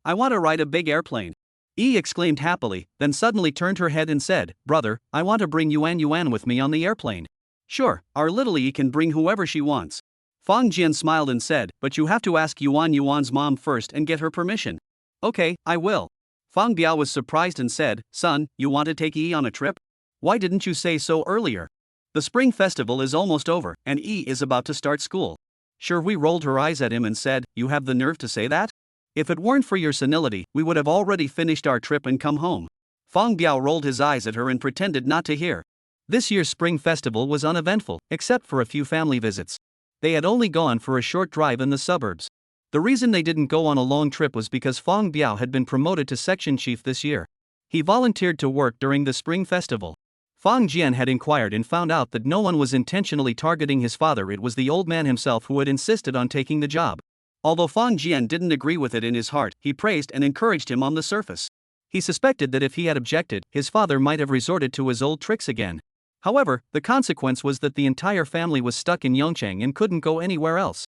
I want to ride a big airplane. Yi exclaimed happily, then suddenly turned her head and said, Brother, I want to bring Yuan with me on the airplane. Sure, our little Yi can bring whoever she wants. Fang Jian smiled and said, but you have to ask Yuan's mom first and get her permission. Okay, I will. Fang Biao was surprised and said, Son, you want to take Yi on a trip? Why didn't you say so earlier? The spring festival is almost over, and Yi is about to start school. Shi Hui rolled her eyes at him and said, You have the nerve to say that? If it weren't for your senility, we would have already finished our trip and come home. Fang Biao rolled his eyes at her and pretended not to hear. This year's spring festival was uneventful, except for a few family visits. They had only gone for a short drive in the suburbs. The reason they didn't go on a long trip was because Fong Biao had been promoted to section chief this year. He volunteered to work during the spring festival. Fong Jian had inquired and found out that no one was intentionally targeting his father. It was the old man himself who had insisted on taking the job. Although Fong Jian didn't agree with it in his heart, he praised and encouraged him on the surface. He suspected that if he had objected, his father might have resorted to his old tricks again. However, the consequence was that the entire family was stuck in Yongchang and couldn't go anywhere else.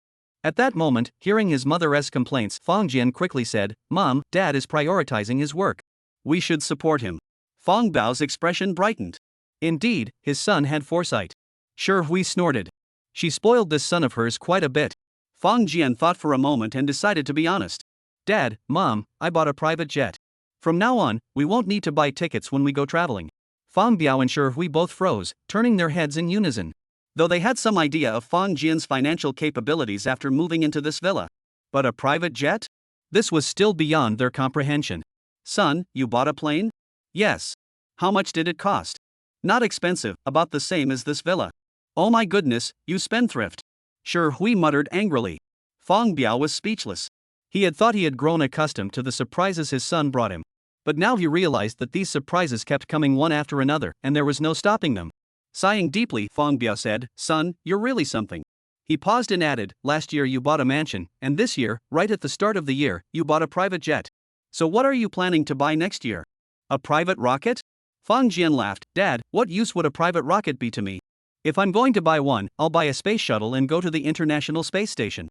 At that moment, hearing his mother's complaints, Fong Jian quickly said, "Mom, Dad is prioritizing his work. We should support him." Fong Bao's expression brightened. Indeed, his son had foresight. Sure, Hui snorted. She spoiled this son of hers quite a bit. Fong Jian thought for a moment and decided to be honest. "Dad, Mom, I bought a private jet. From now on, we won't need to buy tickets when we go traveling." Fong Biao and Sure Hui both froze, turning their heads in unison. Though they had some idea of Fong Jian's financial capabilities after moving into this villa. But a private jet? This was still beyond their comprehension. "Son, you bought a plane?" "Yes." "How much did it cost?" "Not expensive, about the same as this villa." "Oh my goodness, you spendthrift." Sure Hui muttered angrily. Fong Biao was speechless. He had thought he had grown accustomed to the surprises his son brought him. But now he realized that these surprises kept coming one after another, and there was no stopping them. Sighing deeply, Fong Biao said, "Son, you're really something." He paused and added, "Last year you bought a mansion, and this year, right at the start of the year, you bought a private jet. So what are you planning to buy next year?" "A private rocket?" Fong Jian laughed. "Dad, what use would a private rocket be to me? If I'm going to buy one, I'll buy a space shuttle and go to the International Space Station."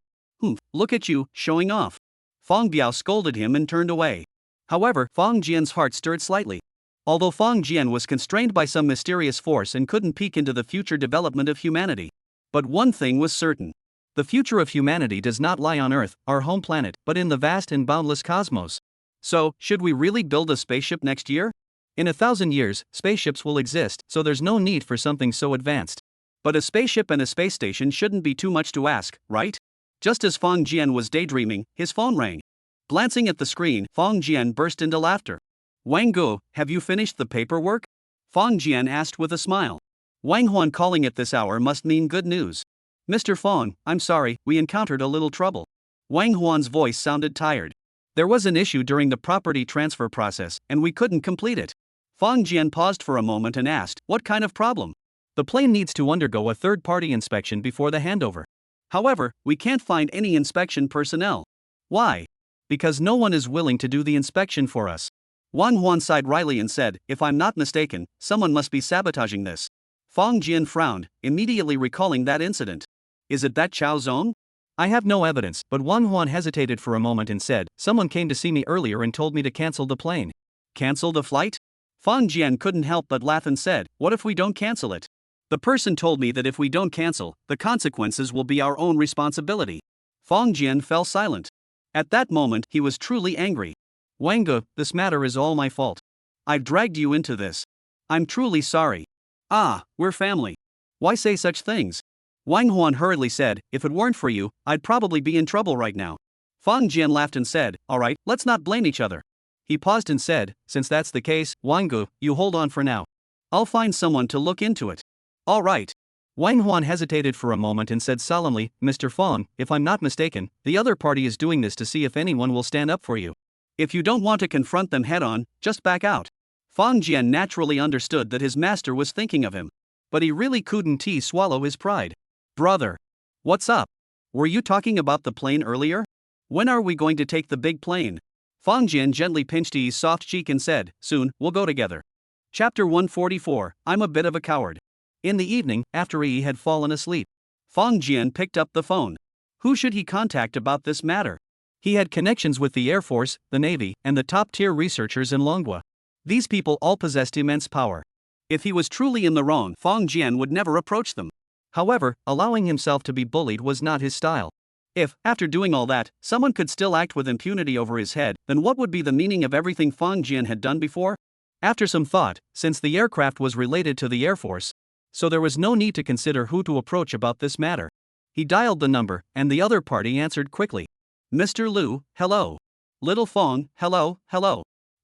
Look at you, showing off." Fong Biao scolded him and turned away. However, Fong Jian's heart stirred slightly. Although Fong Jian was constrained by some mysterious force and couldn't peek into the future development of humanity. But one thing was certain. The future of humanity does not lie on Earth, our home planet, but in the vast and boundless cosmos. So, should we really build a spaceship next year? In 1,000 years, spaceships will exist, so there's no need for something so advanced. But a spaceship and a space station shouldn't be too much to ask, right? Just as Fong Jian was daydreaming, his phone rang. Glancing at the screen, Fong Jian burst into laughter. "Wang Guo, have you finished the paperwork?" Fong Jian asked with a smile. Wang Huan calling at this hour must mean good news. "Mr. Fong, I'm sorry, we encountered a little trouble." Wang Huan's voice sounded tired. "There was an issue during the property transfer process, and we couldn't complete it." Fong Jian paused for a moment and asked, "What kind of problem?" "The plane needs to undergo a third-party inspection before the handover. However, we can't find any inspection personnel." "Why?" "Because no one is willing to do the inspection for us." Wang Huan sighed wryly and said, "If I'm not mistaken, someone must be sabotaging this." Fong Jian frowned, immediately recalling that incident. "Is it that Chao Zong?" "I have no evidence," but Wang Huan hesitated for a moment and said, "Someone came to see me earlier and told me to cancel the plane." "Cancel the flight?" Fong Jian couldn't help but laugh and said, "What if we don't cancel it?" "The person told me that if we don't cancel, the consequences will be our own responsibility." Fong Jian fell silent. At that moment, he was truly angry. "Wang Ge, this matter is all my fault. I've dragged you into this. I'm truly sorry." "Ah, we're family. Why say such things?" Wang Huan hurriedly said, "If it weren't for you, I'd probably be in trouble right now." Fong Jian laughed and said, "All right, let's not blame each other." He paused and said, "Since that's the case, Wang Ge, you hold on for now. I'll find someone to look into it." "All right." Wang Huan hesitated for a moment and said solemnly, "Mr. Fong, if I'm not mistaken, the other party is doing this to see if anyone will stand up for you. If you don't want to confront them head-on, just back out." Fong Jian naturally understood that his master was thinking of him. But he really couldn't swallow his pride. "Brother. What's up? Were you talking about the plane earlier? When are we going to take the big plane?" Fong Jian gently pinched Yi's soft cheek and said, "Soon, we'll go together." Chapter 144, I'm a bit of a coward. In the evening, after Yi had fallen asleep, Fong Jian picked up the phone. Who should he contact about this matter? He had connections with the Air Force, the Navy, and the top-tier researchers in Manhwa. These people all possessed immense power. If he was truly in the wrong, Fong Jian would never approach them. However, allowing himself to be bullied was not his style. If, after doing all that, someone could still act with impunity over his head, then what would be the meaning of everything Fong Jian had done before? After some thought, since the aircraft was related to the Air Force, so there was no need to consider who to approach about this matter. He dialed the number, and the other party answered quickly. "Mr. Liu, hello. Little Fong, hello,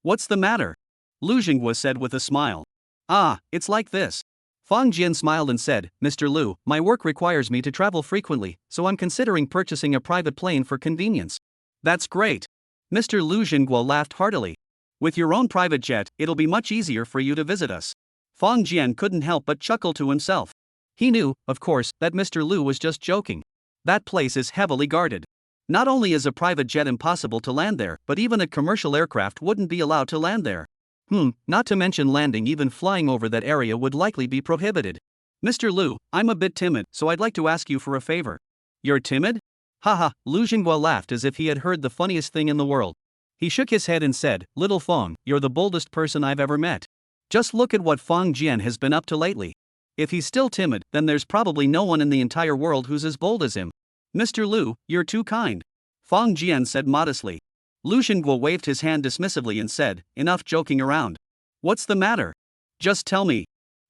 What's the matter?" Lu Jinghua said with a smile. "Ah, it's like this. Fang Jian smiled and said, Mr. Liu, my work requires me to travel frequently, so I'm considering purchasing a private plane for convenience. That's great. Mr. Liu Jingguo laughed heartily. With your own private jet, it'll be much easier for you to visit us. Fang Jian couldn't help but chuckle to himself. He knew, of course, that Mr. Liu was just joking. That place is heavily guarded. Not only is a private jet impossible to land there, but even a commercial aircraft wouldn't be allowed to land there. Not to mention landing, even flying over that area would likely be prohibited. Mr. Liu, I'm a bit timid, so I'd like to ask you for a favor. You're timid? Haha, Liu Jingguo laughed as if he had heard the funniest thing in the world. He shook his head and said, Little Fang, you're the boldest person I've ever met. Just look at what Fang Jian has been up to lately. If he's still timid, then there's probably no one in the entire world who's as bold as him. Mr. Liu, you're too kind. Fang Jian said modestly. Liu Jingguo waved his hand dismissively and said, Enough joking around. What's the matter? Just tell me.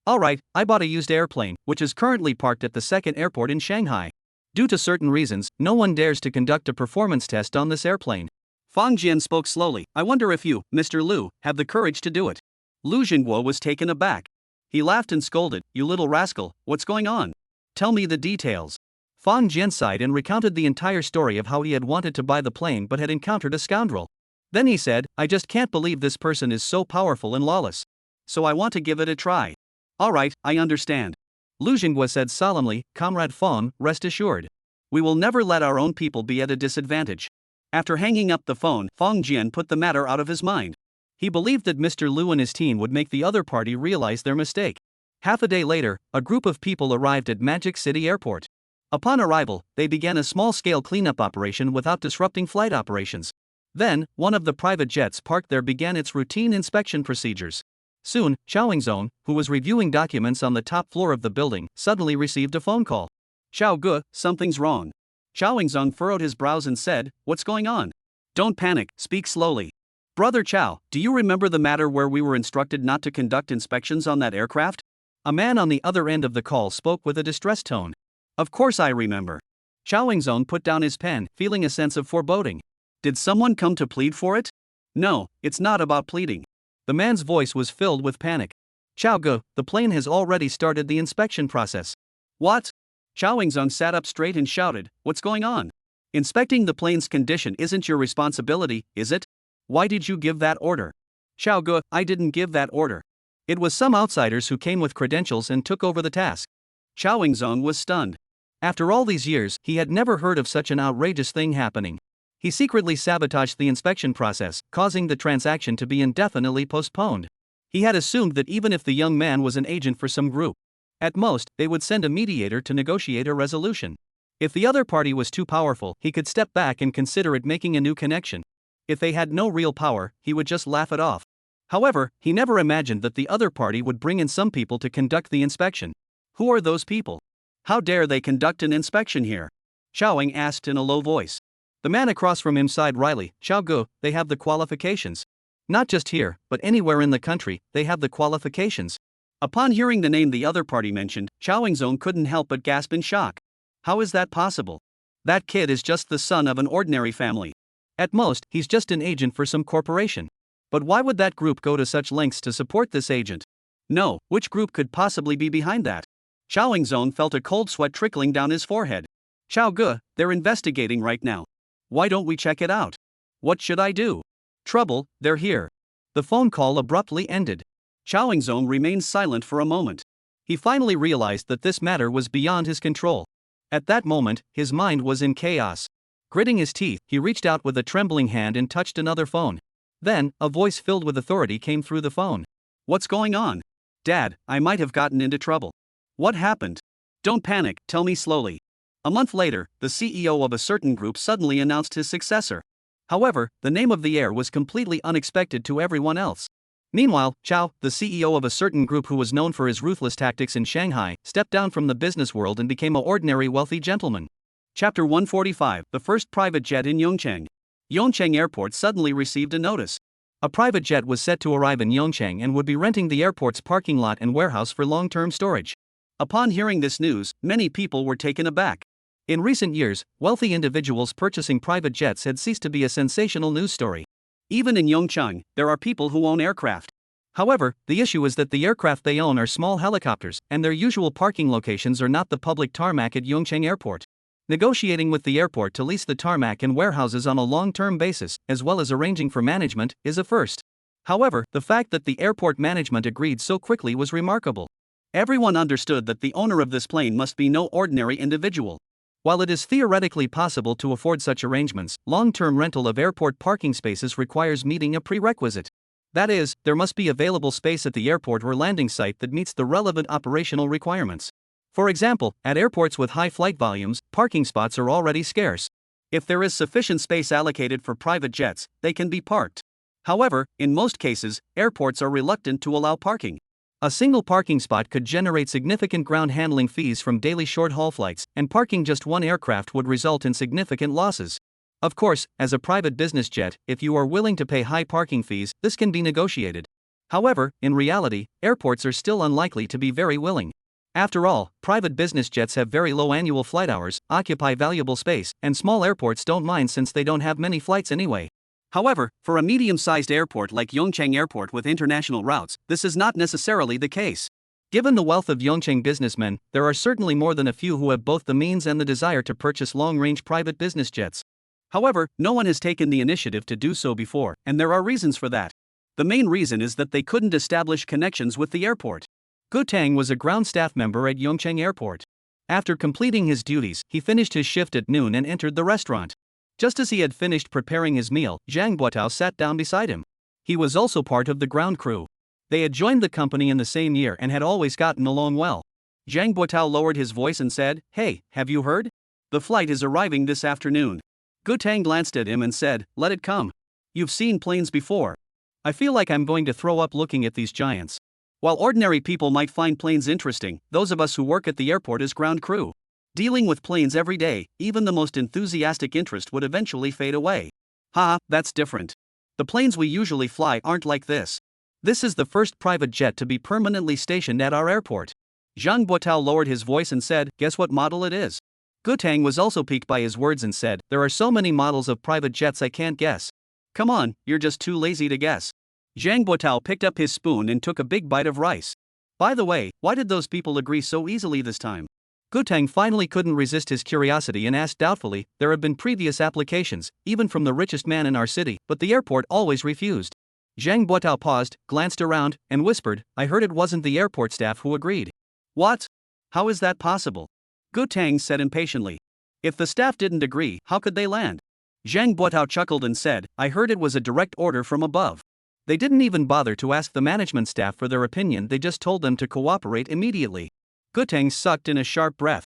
Alright, I bought a used airplane, which is currently parked at the second airport in Shanghai. Due to certain reasons, no one dares to conduct a performance test on this airplane. Fang Jian spoke slowly. I wonder if you, Mr. Liu, have the courage to do it. Liu Jingguo was taken aback. He laughed and scolded, You little rascal, what's going on? Tell me the details. Fang Jian sighed and recounted the entire story of how he had wanted to buy the plane but had encountered a scoundrel. Then he said, I just can't believe this person is so powerful and lawless. So I want to give it a try. Alright, I understand. Liu Jingguo said solemnly, Comrade Fang, rest assured. We will never let our own people be at a disadvantage. After hanging up the phone, Fang Jian put the matter out of his mind. He believed that Mr. Liu and his team would make the other party realize their mistake. Half a day later, a group of people arrived at Magic City Airport. Upon arrival, they began a small-scale cleanup operation without disrupting flight operations. Then, one of the private jets parked there began its routine inspection procedures. Soon, Xiaoingzong, who was reviewing documents on the top floor of the building, suddenly received a phone call. Xiao Ge, something's wrong. Xiaoingzong furrowed his brows and said, What's going on? Don't panic, speak slowly. Brother Qiao, do you remember the matter where we were instructed not to conduct inspections on that aircraft? A man on the other end of the call spoke with a distressed tone. Of course I remember. Xiaoingzong put down his pen, feeling a sense of foreboding. Did someone come to plead for it? No, it's not about pleading. The man's voice was filled with panic. Xiao Ge, the plane has already started the inspection process. What? Xiaoingzong sat up straight and shouted, What's going on? Inspecting the plane's condition isn't your responsibility, is it? Why did you give that order? Xiao Ge, I didn't give that order. It was some outsiders who came with credentials and took over the task. Xiaoingzong was stunned. After all these years, he had never heard of such an outrageous thing happening. He secretly sabotaged the inspection process, causing the transaction to be indefinitely postponed. He had assumed that even if the young man was an agent for some group, at most, they would send a mediator to negotiate a resolution. If the other party was too powerful, he could step back and consider it making a new connection. If they had no real power, he would just laugh it off. However, he never imagined that the other party would bring in some people to conduct the inspection. Who are those people? How dare they conduct an inspection here? Xiaoing asked in a low voice. The man across from him sighed wryly, Xiao Ge, they have the qualifications. Not just here, but anywhere in the country, they have the qualifications. Upon hearing the name the other party mentioned, Xiaoingzong couldn't help but gasp in shock. How is that possible? That kid is just the son of an ordinary family. At most, he's just an agent for some corporation. But why would that group go to such lengths to support this agent? No, which group could possibly be behind that? Xiaoingzong felt a cold sweat trickling down his forehead. Xiao Ge, they're investigating right now. Why don't we check it out? What should I do? Trouble, they're here. The phone call abruptly ended. Xiaoingzong remained silent for a moment. He finally realized that this matter was beyond his control. At that moment, his mind was in chaos. Gritting his teeth, he reached out with a trembling hand and touched another phone. Then, a voice filled with authority came through the phone. What's going on? Dad, I might have gotten into trouble. What happened? Don't panic, tell me slowly. A month later, the CEO of a certain group suddenly announced his successor. However, the name of the heir was completely unexpected to everyone else. Meanwhile, Qiao, the CEO of a certain group who was known for his ruthless tactics in Shanghai, stepped down from the business world and became an ordinary wealthy gentleman. Chapter 145, The First Private Jet in Yongcheng. Yongcheng Airport suddenly received a notice. A private jet was set to arrive in Yongcheng and would be renting the airport's parking lot and warehouse for long-term storage. Upon hearing this news, many people were taken aback. In recent years, wealthy individuals purchasing private jets had ceased to be a sensational news story. Even in Yongcheng, there are people who own aircraft. However, the issue is that the aircraft they own are small helicopters, and their usual parking locations are not the public tarmac at Yongcheng Airport. Negotiating with the airport to lease the tarmac and warehouses on a long-term basis, as well as arranging for management, is a first. However, the fact that the airport management agreed so quickly was remarkable. Everyone understood that the owner of this plane must be no ordinary individual. While it is theoretically possible to afford such arrangements, long-term rental of airport parking spaces requires meeting a prerequisite. That is, there must be available space at the airport or landing site that meets the relevant operational requirements. For example, at airports with high flight volumes, parking spots are already scarce. If there is sufficient space allocated for private jets, they can be parked. However, in most cases, airports are reluctant to allow parking. A single parking spot could generate significant ground handling fees from daily short-haul flights, and parking just one aircraft would result in significant losses. Of course, as a private business jet, if you are willing to pay high parking fees, this can be negotiated. However, in reality, airports are still unlikely to be very willing. After all, private business jets have very low annual flight hours, occupy valuable space, and small airports don't mind since they don't have many flights anyway. However, for a medium-sized airport like Yongcheng Airport with international routes, this is not necessarily the case. Given the wealth of Yongcheng businessmen, there are certainly more than a few who have both the means and the desire to purchase long-range private business jets. However, no one has taken the initiative to do so before, and there are reasons for that. The main reason is that they couldn't establish connections with the airport. Gu Tang was a ground staff member at Yongcheng Airport. After completing his duties, he finished his shift at noon and entered the restaurant. Just as he had finished preparing his meal, Zhang Buotao sat down beside him. He was also part of the ground crew. They had joined the company in the same year and had always gotten along well. Zhang Buotao lowered his voice and said, "Hey, have you heard? The flight is arriving this afternoon." Gu Tang glanced at him and said, "Let it come. You've seen planes before." "I feel like I'm going to throw up looking at these giants." While ordinary people might find planes interesting, those of us who work at the airport as ground crew, dealing with planes every day, even the most enthusiastic interest would eventually fade away. "Ha, that's different. The planes we usually fly aren't like this. This is the first private jet to be permanently stationed at our airport." Zhang Buotao lowered his voice and said, "Guess what model it is?" Gu Tang was also piqued by his words and said, "There are so many models of private jets I can't guess." "Come on, you're just too lazy to guess." Zhang Buotao picked up his spoon and took a big bite of rice. "By the way, why did those people agree so easily this time?" Gu Tang finally couldn't resist his curiosity and asked doubtfully, "There have been previous applications, even from the richest man in our city, but the airport always refused." Zhang Buotao paused, glanced around, and whispered, "I heard it wasn't the airport staff who agreed." "What? How is that possible?" Gu Tang said impatiently. "If the staff didn't agree, how could they land?" Zhang Buotao chuckled and said, "I heard it was a direct order from above. They didn't even bother to ask the management staff for their opinion, they just told them to cooperate immediately." Gu Tang sucked in a sharp breath.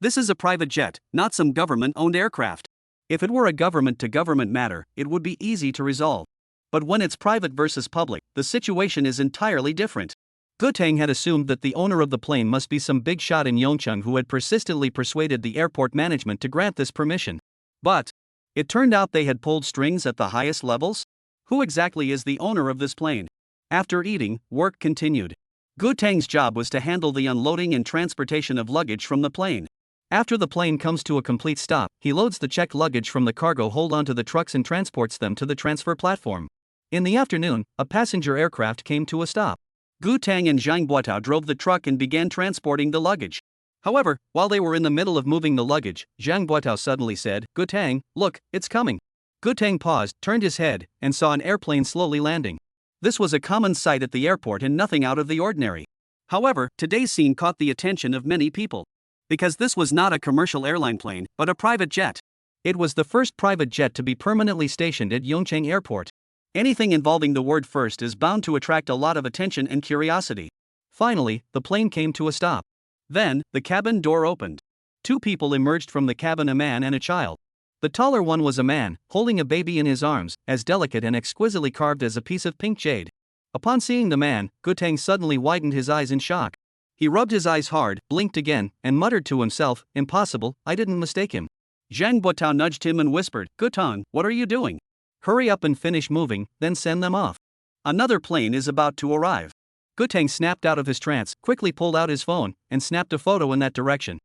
"This is a private jet, not some government-owned aircraft. If it were a government-to-government matter, it would be easy to resolve. But when it's private versus public, the situation is entirely different." Gu Tang had assumed that the owner of the plane must be some big shot in Yongcheng who had persistently persuaded the airport management to grant this permission. But it turned out they had pulled strings at the highest levels? Who exactly is the owner of this plane? After eating, work continued. Gu Tang's job was to handle the unloading and transportation of luggage from the plane. After the plane comes to a complete stop, he loads the checked luggage from the cargo hold onto the trucks and transports them to the transfer platform. In the afternoon, a passenger aircraft came to a stop. Gu Tang and Zhang Buotao drove the truck and began transporting the luggage. However, while they were in the middle of moving the luggage, Zhang Buotao suddenly said, "Gu Tang, look, it's coming." Gu Tang paused, turned his head, and saw an airplane slowly landing. This was a common sight at the airport and nothing out of the ordinary. However, today's scene caught the attention of many people. Because this was not a commercial airline plane, but a private jet. It was the first private jet to be permanently stationed at Yongcheng Airport. Anything involving the word first is bound to attract a lot of attention and curiosity. Finally, the plane came to a stop. Then, the cabin door opened. Two people emerged from the cabin, a man and a child. The taller one was a man, holding a baby in his arms, as delicate and exquisitely carved as a piece of pink jade. Upon seeing the man, Gu Tang suddenly widened his eyes in shock. He rubbed his eyes hard, blinked again, and muttered to himself, "Impossible, I didn't mistake him." Zhang Buotao nudged him and whispered, "Gu Tang, what are you doing? Hurry up and finish moving, then send them off. Another plane is about to arrive." Gu Tang snapped out of his trance, quickly pulled out his phone, and snapped a photo in that direction.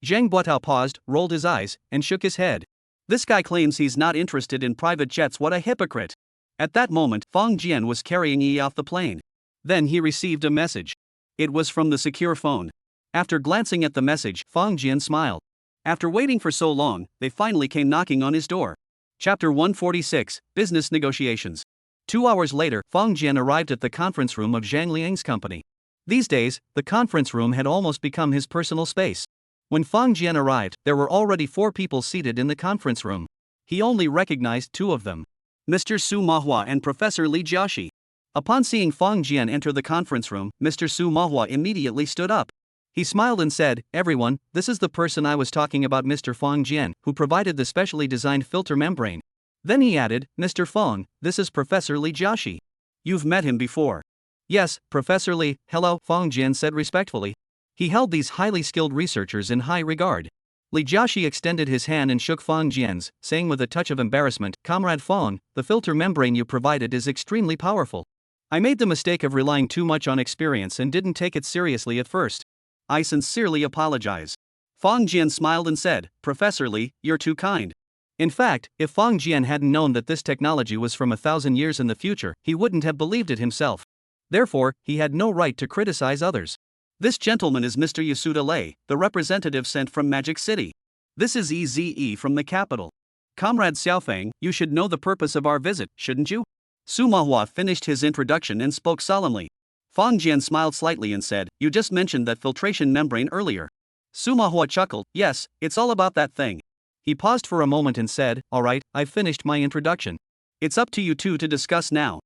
Zhang Buotao paused, rolled his eyes, and shook his head. This guy claims he's not interested in private jets, what a hypocrite. At that moment, Fang Jian was carrying Yi off the plane. Then he received a message. It was from the secure phone. After glancing at the message, Fang Jian smiled. After waiting for so long, they finally came knocking on his door. Chapter 146, Business Negotiations. 2 hours later, Fang Jian arrived at the conference room of Zhang Liang's company. These days, the conference room had almost become his personal space. When Fang Jian arrived, there were already 4 people seated in the conference room. He only recognized 2 of them: Mr. Su Manhwa and Professor Li Jiaxi. Upon seeing Fang Jian enter the conference room, Mr. Su Manhwa immediately stood up. He smiled and said, "Everyone, this is the person I was talking about, Mr. Fang Jian, who provided the specially designed filter membrane." Then he added, "Mr. Fang, this is Professor Li Jiaxi. You've met him before." "Yes, Professor Li, hello," Fang Jian said respectfully. He held these highly skilled researchers in high regard. Li Jiaxi extended his hand and shook Fang Jian's, saying with a touch of embarrassment, "Comrade Fang, the filter membrane you provided is extremely powerful. I made the mistake of relying too much on experience and didn't take it seriously at first. I sincerely apologize." Fang Jian smiled and said, "Professor Li, you're too kind." In fact, if Fang Jian hadn't known that this technology was from 1,000 years in the future, he wouldn't have believed it himself. Therefore, he had no right to criticize others. "This gentleman is Mr. Yasuda Lei, the representative sent from Magic City. This is EZE from the capital. Comrade Xiaofang, you should know the purpose of our visit, shouldn't you?" Su Mahua finished his introduction and spoke solemnly. Fang Jian smiled slightly and said, "You just mentioned that filtration membrane earlier." Su Mahua chuckled, "Yes, it's all about that thing." He paused for a moment and said, "All right, I've finished my introduction. It's up to you two to discuss now."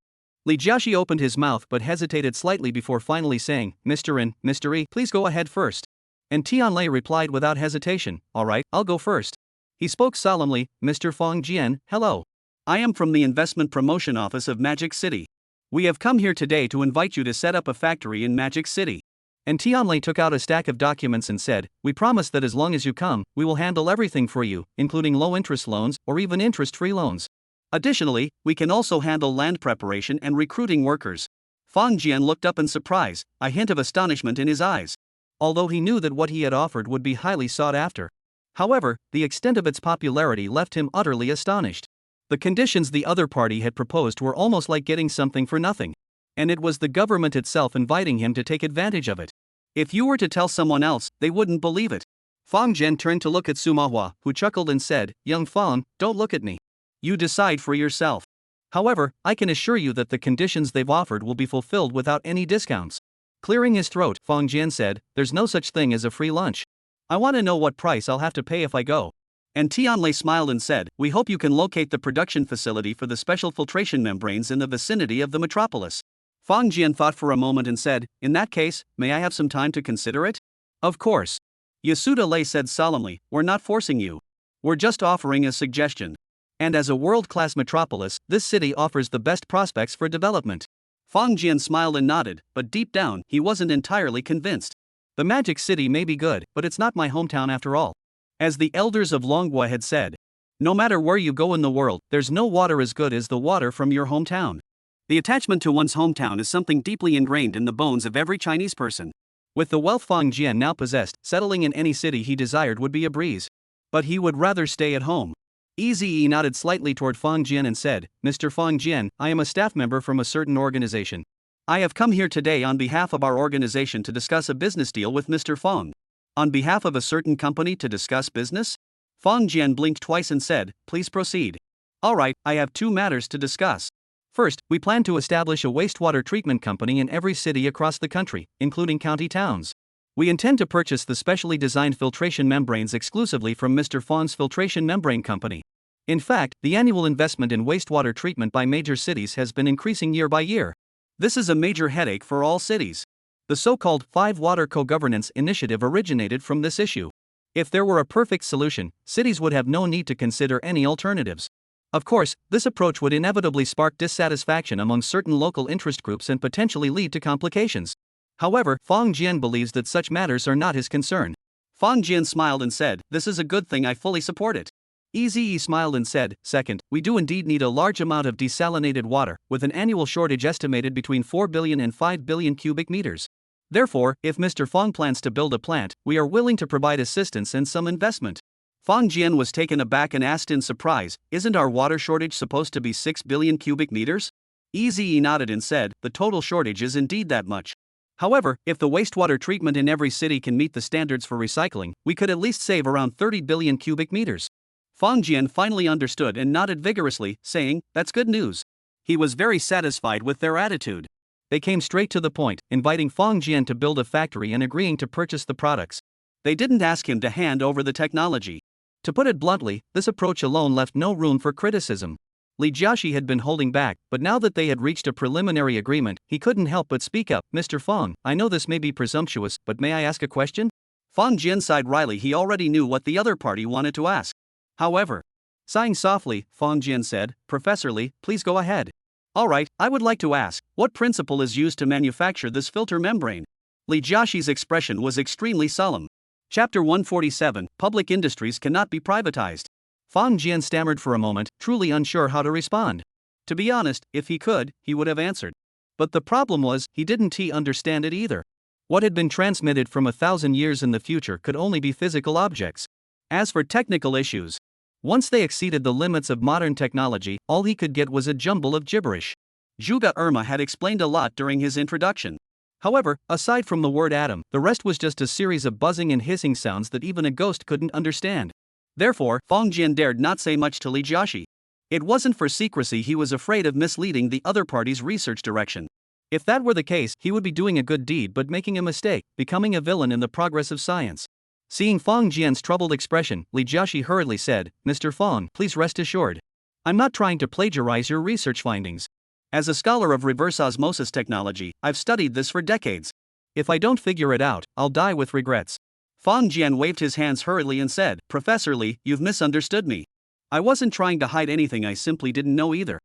Li Jiaxi opened his mouth but hesitated slightly before finally saying, "Mr. and Mr. E, please go ahead first." And Tianlei replied without hesitation, "All right, I'll go first." He spoke solemnly, "Mr. Fang Jian, hello. I am from the Investment Promotion Office of Magic City. We have come here today to invite you to set up a factory in Magic City." And Tianlei took out a stack of documents and said, "We promise that as long as you come, we will handle everything for you, including low-interest loans or even interest-free loans. Additionally, we can also handle land preparation and recruiting workers." Fang Jian looked up in surprise, a hint of astonishment in his eyes. Although he knew that what he had offered would be highly sought after. However, the extent of its popularity left him utterly astonished. The conditions the other party had proposed were almost like getting something for nothing. And it was the government itself inviting him to take advantage of it. If you were to tell someone else, they wouldn't believe it. Fang Jian turned to look at Sumahua, who chuckled and said, "Young Fang, don't look at me. You decide for yourself. However, I can assure you that the conditions they've offered will be fulfilled without any discounts." Clearing his throat, Fang Jian said, "There's no such thing as a free lunch. I want to know what price I'll have to pay if I go." And Tianlei smiled and said, "We hope you can locate the production facility for the special filtration membranes in the vicinity of the metropolis." Fang Jian thought for a moment and said, "In that case, may I have some time to consider it?" "Of course." Yasuda Lei said solemnly, "We're not forcing you. We're just offering a suggestion. And as a world-class metropolis, this city offers the best prospects for development." Fang Jian smiled and nodded, but deep down, he wasn't entirely convinced. The Magic City may be good, but it's not my hometown after all. As the elders of Longhua had said, no matter where you go in the world, there's no water as good as the water from your hometown. The attachment to one's hometown is something deeply ingrained in the bones of every Chinese person. With the wealth Fang Jian now possessed, settling in any city he desired would be a breeze. But he would rather stay at home. Eze nodded slightly toward Fang Jian and said, "Mr. Fang Jian, I am a staff member from a certain organization. I have come here today on behalf of our organization to discuss a business deal with Mr. Fang." "On behalf of a certain company to discuss business?" Fang Jian blinked twice and said, "Please proceed." "All right, I have 2 matters to discuss. First, we plan to establish a wastewater treatment company in every city across the country, including county towns. We intend to purchase the specially designed filtration membranes exclusively from Mr. Fang's filtration membrane company. In fact, the annual investment in wastewater treatment by major cities has been increasing year by year. This is a major headache for all cities. The so-called 5 Water Co-Governance Initiative originated from this issue. If there were a perfect solution, cities would have no need to consider any alternatives. Of course, this approach would inevitably spark dissatisfaction among certain local interest groups and potentially lead to complications. However, Fang Jian believes that such matters are not his concern. Fang Jian smiled and said, "This is a good thing, I fully support it." Eze smiled and said, "Second, we do indeed need a large amount of desalinated water, with an annual shortage estimated between 4 billion and 5 billion cubic meters. Therefore, if Mr. Fang plans to build a plant, we are willing to provide assistance and some investment." Fang Jian was taken aback and asked in surprise, "Isn't our water shortage supposed to be 6 billion cubic meters?" Easy nodded and said, the total shortage is indeed that much. However, if the wastewater treatment in every city can meet the standards for recycling, we could at least save around 30 billion cubic meters. Fang Jian finally understood and nodded vigorously, saying, that's good news. He was very satisfied with their attitude. They came straight to the point, inviting Fang Jian to build a factory and agreeing to purchase the products. They didn't ask him to hand over the technology. To put it bluntly, this approach alone left no room for criticism. Li Jiaxi had been holding back, but now that they had reached a preliminary agreement, he couldn't help but speak up. Mr. Fang, I know this may be presumptuous, but may I ask a question? Fang Jian sighed wryly. He already knew what the other party wanted to ask. However, sighing softly, Fang Jian said, Professor Li, please go ahead. Alright, I would like to ask, what principle is used to manufacture this filter membrane? Li Jiaxi's expression was extremely solemn. Chapter 147, Public Industries Cannot Be Privatized. Fang Jian stammered for a moment, truly unsure how to respond. To be honest, if he could, he would have answered. But the problem was, he didn't understand it either. What had been transmitted from 1,000 years in the future could only be physical objects. As for technical issues, once they exceeded the limits of modern technology, all he could get was a jumble of gibberish. Zhuge Irma had explained a lot during his introduction. However, aside from the word atom, the rest was just a series of buzzing and hissing sounds that even a ghost couldn't understand. Therefore, Fang Jian dared not say much to Li Jiaxi. It wasn't for secrecy, he was afraid of misleading the other party's research direction. If that were the case, he would be doing a good deed but making a mistake, becoming a villain in the progress of science. Seeing Fang Jian's troubled expression, Li Jiaxi hurriedly said, Mr. Fang, please rest assured. I'm not trying to plagiarize your research findings. As a scholar of reverse osmosis technology, I've studied this for decades. If I don't figure it out, I'll die with regrets. Fang Jian waved his hands hurriedly and said, Professor Li, you've misunderstood me. I wasn't trying to hide anything, I simply didn't know either.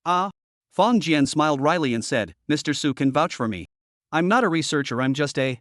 Ah? Fang Jian smiled wryly and said, Mr. Su can vouch for me. I'm not a researcher, I'm just a.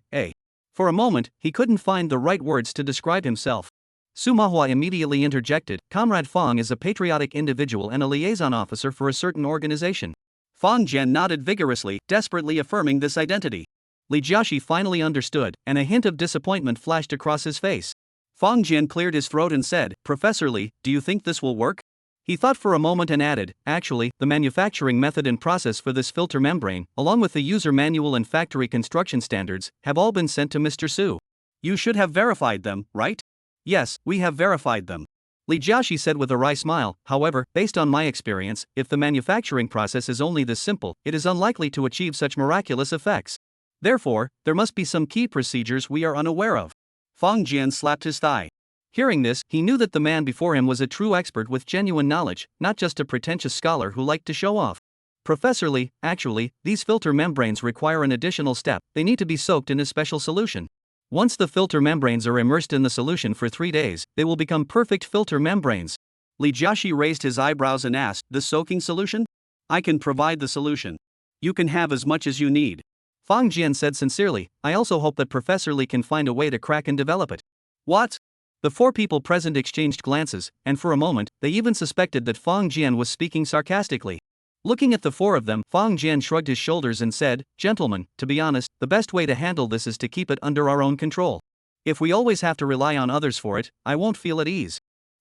For a moment, he couldn't find the right words to describe himself. Su Manhwa immediately interjected, Comrade Fang is a patriotic individual and a liaison officer for a certain organization. Fang Jian nodded vigorously, desperately affirming this identity. Li Jiaxi finally understood, and a hint of disappointment flashed across his face. Fang Jian cleared his throat and said, Professor Li, do you think this will work? He thought for a moment and added, actually, the manufacturing method and process for this filter membrane, along with the user manual and factory construction standards, have all been sent to Mr. Su. You should have verified them, right? Yes, we have verified them. Li Jiaxi said with a wry smile, however, based on my experience, if the manufacturing process is only this simple, it is unlikely to achieve such miraculous effects. Therefore, there must be some key procedures we are unaware of. Fang Jian slapped his thigh. Hearing this, he knew that the man before him was a true expert with genuine knowledge, not just a pretentious scholar who liked to show off. Professor Li, actually, these filter membranes require an additional step, they need to be soaked in a special solution. Once the filter membranes are immersed in the solution for 3 days, they will become perfect filter membranes. Li Jiaxi raised his eyebrows and asked, the soaking solution? I can provide the solution. You can have as much as you need. Fang Jian said sincerely, I also hope that Professor Li can find a way to crack and develop it. What? The 4 people present exchanged glances, and for a moment, they even suspected that Fang Jian was speaking sarcastically. Looking at the 4 of them, Fang Jian shrugged his shoulders and said, Gentlemen, to be honest, the best way to handle this is to keep it under our own control. If we always have to rely on others for it, I won't feel at ease.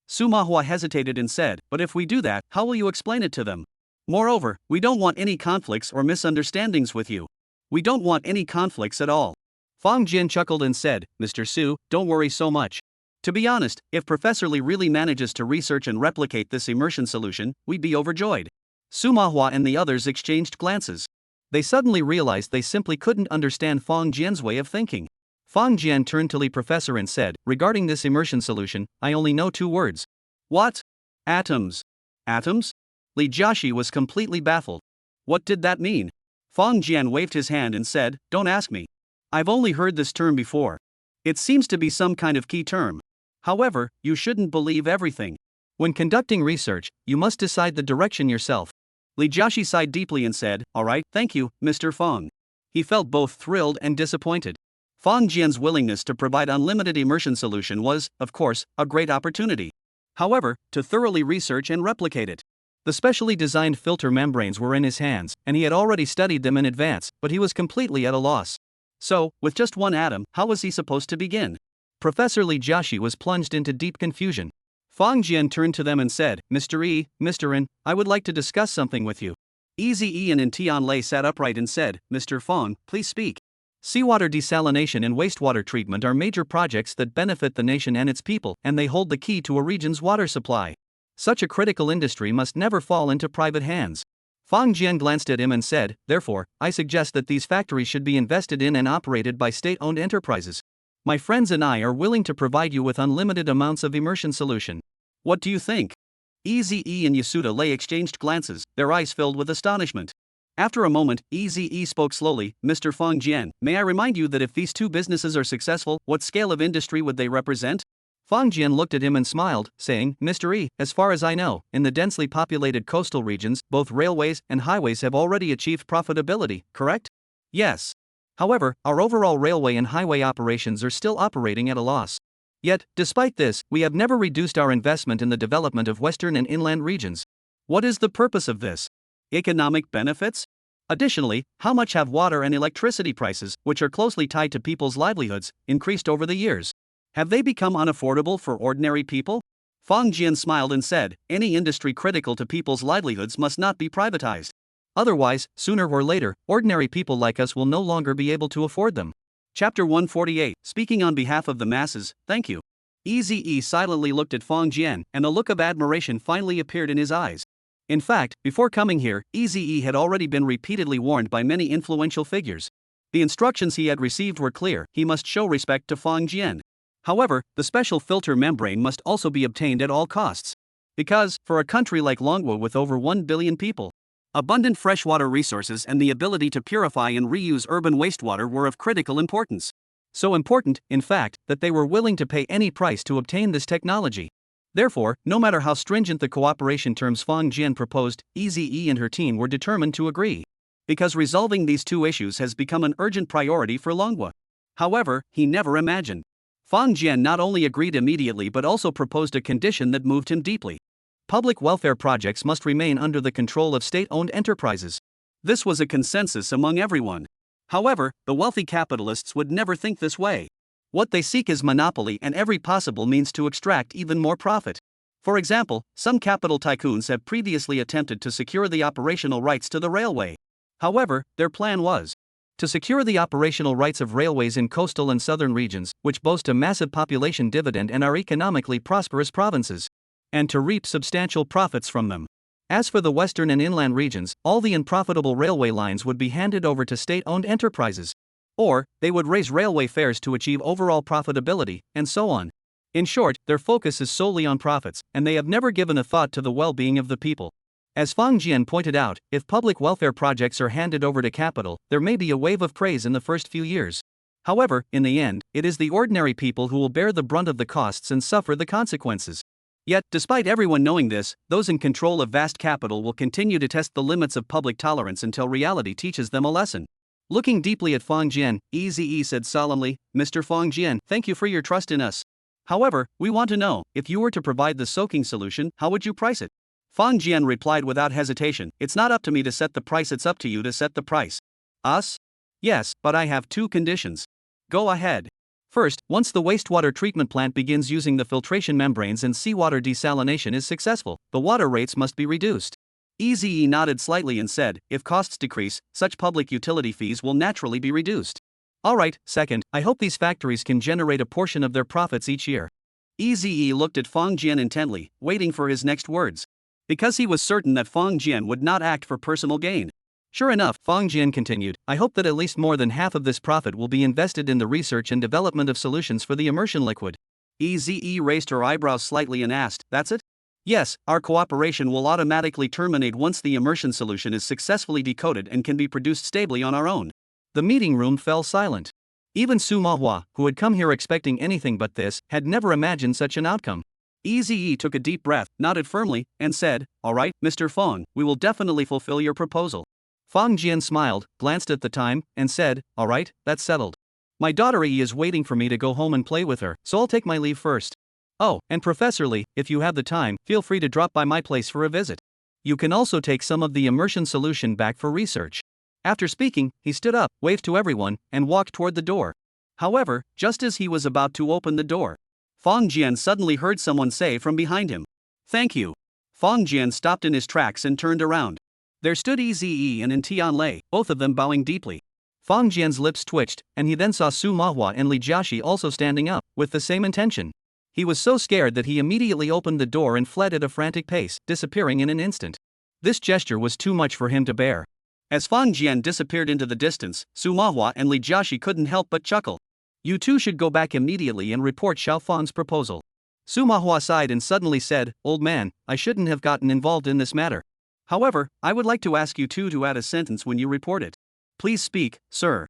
Su Manhwa hesitated and said, but if we do that, how will you explain it to them? Moreover, we don't want any conflicts or misunderstandings with you. We don't want any conflicts at all. Fang Jian chuckled and said, Mr. Su, don't worry so much. To be honest, if Professor Li really manages to research and replicate this immersion solution, we'd be overjoyed. Su Manhwa and the others exchanged glances. They suddenly realized they simply couldn't understand Fang Jian's way of thinking. Fang Jian turned to Li Professor and said, regarding this immersion solution, I only know 2 words. What? Atoms. Atoms? Li Jiaxi was completely baffled. What did that mean? Fang Jian waved his hand and said, don't ask me. I've only heard this term before. It seems to be some kind of key term. However, you shouldn't believe everything. When conducting research, you must decide the direction yourself. Li Jiaxi sighed deeply and said, alright, thank you, Mr. Fang. He felt both thrilled and disappointed. Fang Jian's willingness to provide unlimited immersion solution was, of course, a great opportunity. However, to thoroughly research and replicate it. The specially designed filter membranes were in his hands, and he had already studied them in advance, but he was completely at a loss. So, with just 1 atom, how was he supposed to begin? Professor Li Jiaxi was plunged into deep confusion. Fang Jian turned to them and said, Mr. E, Mr. N, I would like to discuss something with you. Eazy-E and Tianlei sat upright and said, Mr. Fong, please speak. Seawater desalination and wastewater treatment are major projects that benefit the nation and its people, and they hold the key to a region's water supply. Such a critical industry must never fall into private hands. Fang Jian glanced at him and said, therefore, I suggest that these factories should be invested in and operated by state-owned enterprises. My friends and I are willing to provide you with unlimited amounts of immersion solution. What do you think? Eazy-E and Yasuda Lei exchanged glances, their eyes filled with astonishment. After a moment, Eazy-E spoke slowly, Mr. Fang Jian, may I remind you that if these two businesses are successful, what scale of industry would they represent? Fang Jian looked at him and smiled, saying, Mr. E, as far as I know, in the densely populated coastal regions, both railways and highways have already achieved profitability, correct? Yes. However, our overall railway and highway operations are still operating at a loss. Yet, despite this, we have never reduced our investment in the development of western and inland regions. What is the purpose of this? Economic benefits? Additionally, how much have water and electricity prices, which are closely tied to people's livelihoods, increased over the years? Have they become unaffordable for ordinary people? Fang Jian smiled and said, any industry critical to people's livelihoods must not be privatized. Otherwise, sooner or later, ordinary people like us will no longer be able to afford them. Chapter 148, Speaking on behalf of the masses, thank you. Eazy-E silently looked at Fang Jian, and a look of admiration finally appeared in his eyes. In fact, before coming here, Eazy-E had already been repeatedly warned by many influential figures. The instructions he had received were clear, he must show respect to Fang Jian. However, the special filter membrane must also be obtained at all costs. Because, for a country like Manhwa with over 1 billion people, abundant freshwater resources and the ability to purify and reuse urban wastewater were of critical importance. So important, in fact, that they were willing to pay any price to obtain this technology. Therefore, no matter how stringent the cooperation terms Fang Jian proposed, Eazy-E and her team were determined to agree. Because resolving these two issues has become an urgent priority for Manhwa. However, he never imagined. Fang Jian not only agreed immediately but also proposed a condition that moved him deeply. Public welfare projects must remain under the control of state-owned enterprises. This was a consensus among everyone. However, the wealthy capitalists would never think this way. What they seek is monopoly and every possible means to extract even more profit. For example, some capital tycoons have previously attempted to secure the operational rights to the railway. However, their plan was to secure the operational rights of railways in coastal and southern regions, which boast a massive population dividend and are economically prosperous provinces, and to reap substantial profits from them. As for the western and inland regions, all the unprofitable railway lines would be handed over to state-owned enterprises. Or, they would raise railway fares to achieve overall profitability, and so on. In short, their focus is solely on profits, and they have never given a thought to the well-being of the people. As Fang Jian pointed out, if public welfare projects are handed over to capital, there may be a wave of praise in the first few years. However, in the end, it is the ordinary people who will bear the brunt of the costs and suffer the consequences. Yet, despite everyone knowing this, those in control of vast capital will continue to test the limits of public tolerance until reality teaches them a lesson. Looking deeply at Fang Jian, Eazy-E said solemnly, Mr. Fang Jian, thank you for your trust in us. However, we want to know, if you were to provide the soaking solution, how would you price it? Fang Jian replied without hesitation, it's not up to me to set the price, it's up to you to set the price. Us? Yes, but I have two conditions. Go ahead. First, once the wastewater treatment plant begins using the filtration membranes and seawater desalination is successful, the water rates must be reduced. Eazy-E nodded slightly and said, if costs decrease, such public utility fees will naturally be reduced. Alright, second, I hope these factories can generate a portion of their profits each year. Eazy-E looked at Fang Jian intently, waiting for his next words. Because he was certain that Fang Jian would not act for personal gain. Sure enough, Fang Jian continued, I hope that at least more than half of this profit will be invested in the research and development of solutions for the immersion liquid. Eazy-E raised her eyebrows slightly and asked, that's it? Yes, our cooperation will automatically terminate once the immersion solution is successfully decoded and can be produced stably on our own. The meeting room fell silent. Even Su Manhwa, who had come here expecting anything but this, had never imagined such an outcome. Eazy-E took a deep breath, nodded firmly, and said, alright, Mr. Fong, we will definitely fulfill your proposal. Fang Jian smiled, glanced at the time, and said, alright, that's settled. My daughter E is waiting for me to go home and play with her, so I'll take my leave first. Oh, and Professor Lee, if you have the time, feel free to drop by my place for a visit. You can also take some of the immersion solution back for research. After speaking, he stood up, waved to everyone, and walked toward the door. However, just as he was about to open the door, Fang Jian suddenly heard someone say from behind him, thank you. Fang Jian stopped in his tracks and turned around. There stood Eze and Tianlei, both of them bowing deeply. Fang Jian's lips twitched, and he then saw Su Mahua and Li Jiaxi also standing up, with the same intention. He was so scared that he immediately opened the door and fled at a frantic pace, disappearing in an instant. This gesture was too much for him to bear. As Fang Jian disappeared into the distance, Su Mahua and Li Jiaxi couldn't help but chuckle. You two should go back immediately and report Xiao Fan's proposal. Su Mahua sighed and suddenly said, Old man, I shouldn't have gotten involved in this matter. However, I would like to ask you two to add a sentence when you report it. Please speak, sir.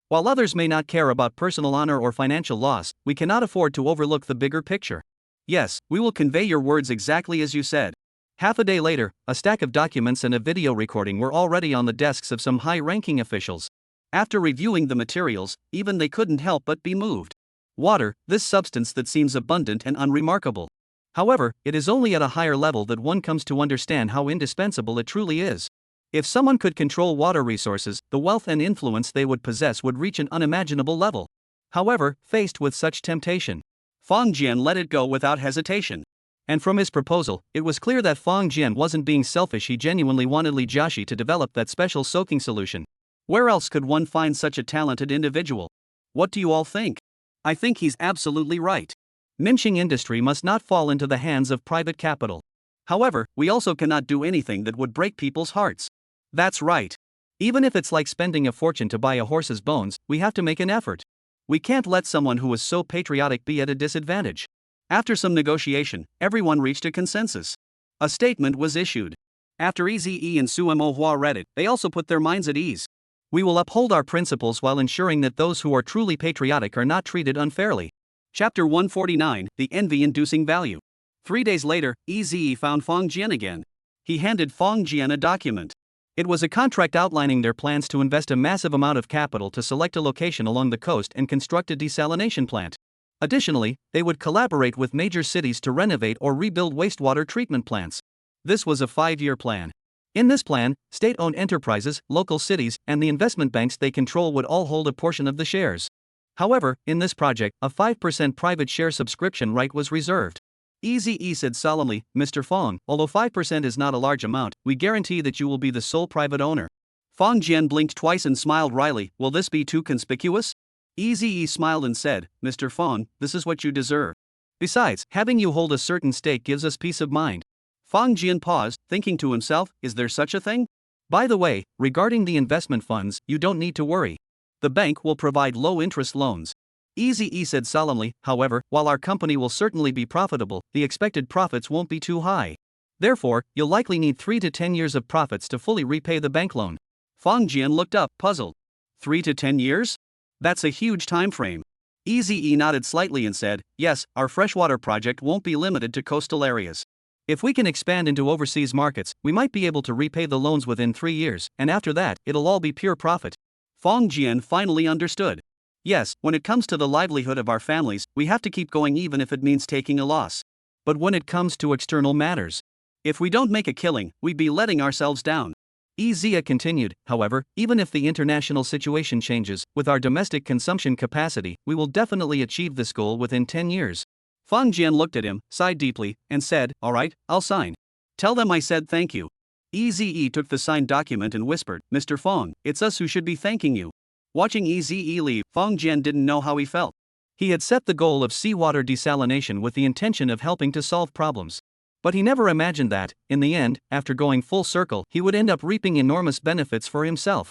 While others may not care about personal honor or financial loss, we cannot afford to overlook the bigger picture. Yes, we will convey your words exactly as you said. Half a day later, a stack of documents and a video recording were already on the desks of some high-ranking officials. After reviewing the materials, even they couldn't help but be moved. Water, this substance that seems abundant and unremarkable. However, it is only at a higher level that one comes to understand how indispensable it truly is. If someone could control water resources, the wealth and influence they would possess would reach an unimaginable level. However, faced with such temptation, Fang Jian let it go without hesitation. And from his proposal, it was clear that Fang Jian wasn't being selfish. He genuinely wanted Li Jiaxi to develop that special soaking solution. Where else could one find such a talented individual? What do you all think? I think he's absolutely right. Minxing industry must not fall into the hands of private capital. However, we also cannot do anything that would break people's hearts. That's right. Even if it's like spending a fortune to buy a horse's bones, we have to make an effort. We can't let someone who is so patriotic be at a disadvantage. After some negotiation, everyone reached a consensus. A statement was issued. After Eze and Su Mahua read it, they also put their minds at ease. We will uphold our principles while ensuring that those who are truly patriotic are not treated unfairly. Chapter 149, The Envy-Inducing Value. 3 days later, Eze found Fang Jian again. He handed Fang Jian a document. It was a contract outlining their plans to invest a massive amount of capital to select a location along the coast and construct a desalination plant. Additionally, they would collaborate with major cities to renovate or rebuild wastewater treatment plants. This was a 5-year plan. In this plan, state-owned enterprises, local cities, and the investment banks they control would all hold a portion of the shares. However, in this project, a 5% private share subscription right was reserved. Eze said solemnly, Mr. Fang, although 5% is not a large amount, we guarantee that you will be the sole private owner. Fang Jian blinked twice and smiled wryly. Will this be too conspicuous? Eze smiled and said, Mr. Fang, this is what you deserve. Besides, having you hold a certain stake gives us peace of mind. Fang Jian paused, thinking to himself, is there such a thing? By the way, regarding the investment funds, you don't need to worry. The bank will provide low-interest loans. Eze said solemnly, however, while our company will certainly be profitable, the expected profits won't be too high. Therefore, you'll likely need 3 to 10 years of profits to fully repay the bank loan. Fang Jian looked up, puzzled. 3 to 10 years? That's a huge time frame. Eze nodded slightly and said, yes, our freshwater project won't be limited to coastal areas. If we can expand into overseas markets, we might be able to repay the loans within 3 years, and after that, it'll all be pure profit. Fang Jian finally understood. Yes, when it comes to the livelihood of our families, we have to keep going even if it means taking a loss. But when it comes to external matters, if we don't make a killing, we'd be letting ourselves down. Eze continued, however, even if the international situation changes, with our domestic consumption capacity, we will definitely achieve this goal within 10 years. Fang Jian looked at him, sighed deeply, and said, all right, I'll sign. Tell them I said thank you. Eze took the signed document and whispered, Mr. Fang, it's us who should be thanking you. Watching Eze leave, Fang Jian didn't know how he felt. He had set the goal of seawater desalination with the intention of helping to solve problems. But he never imagined that, in the end, after going full circle, he would end up reaping enormous benefits for himself.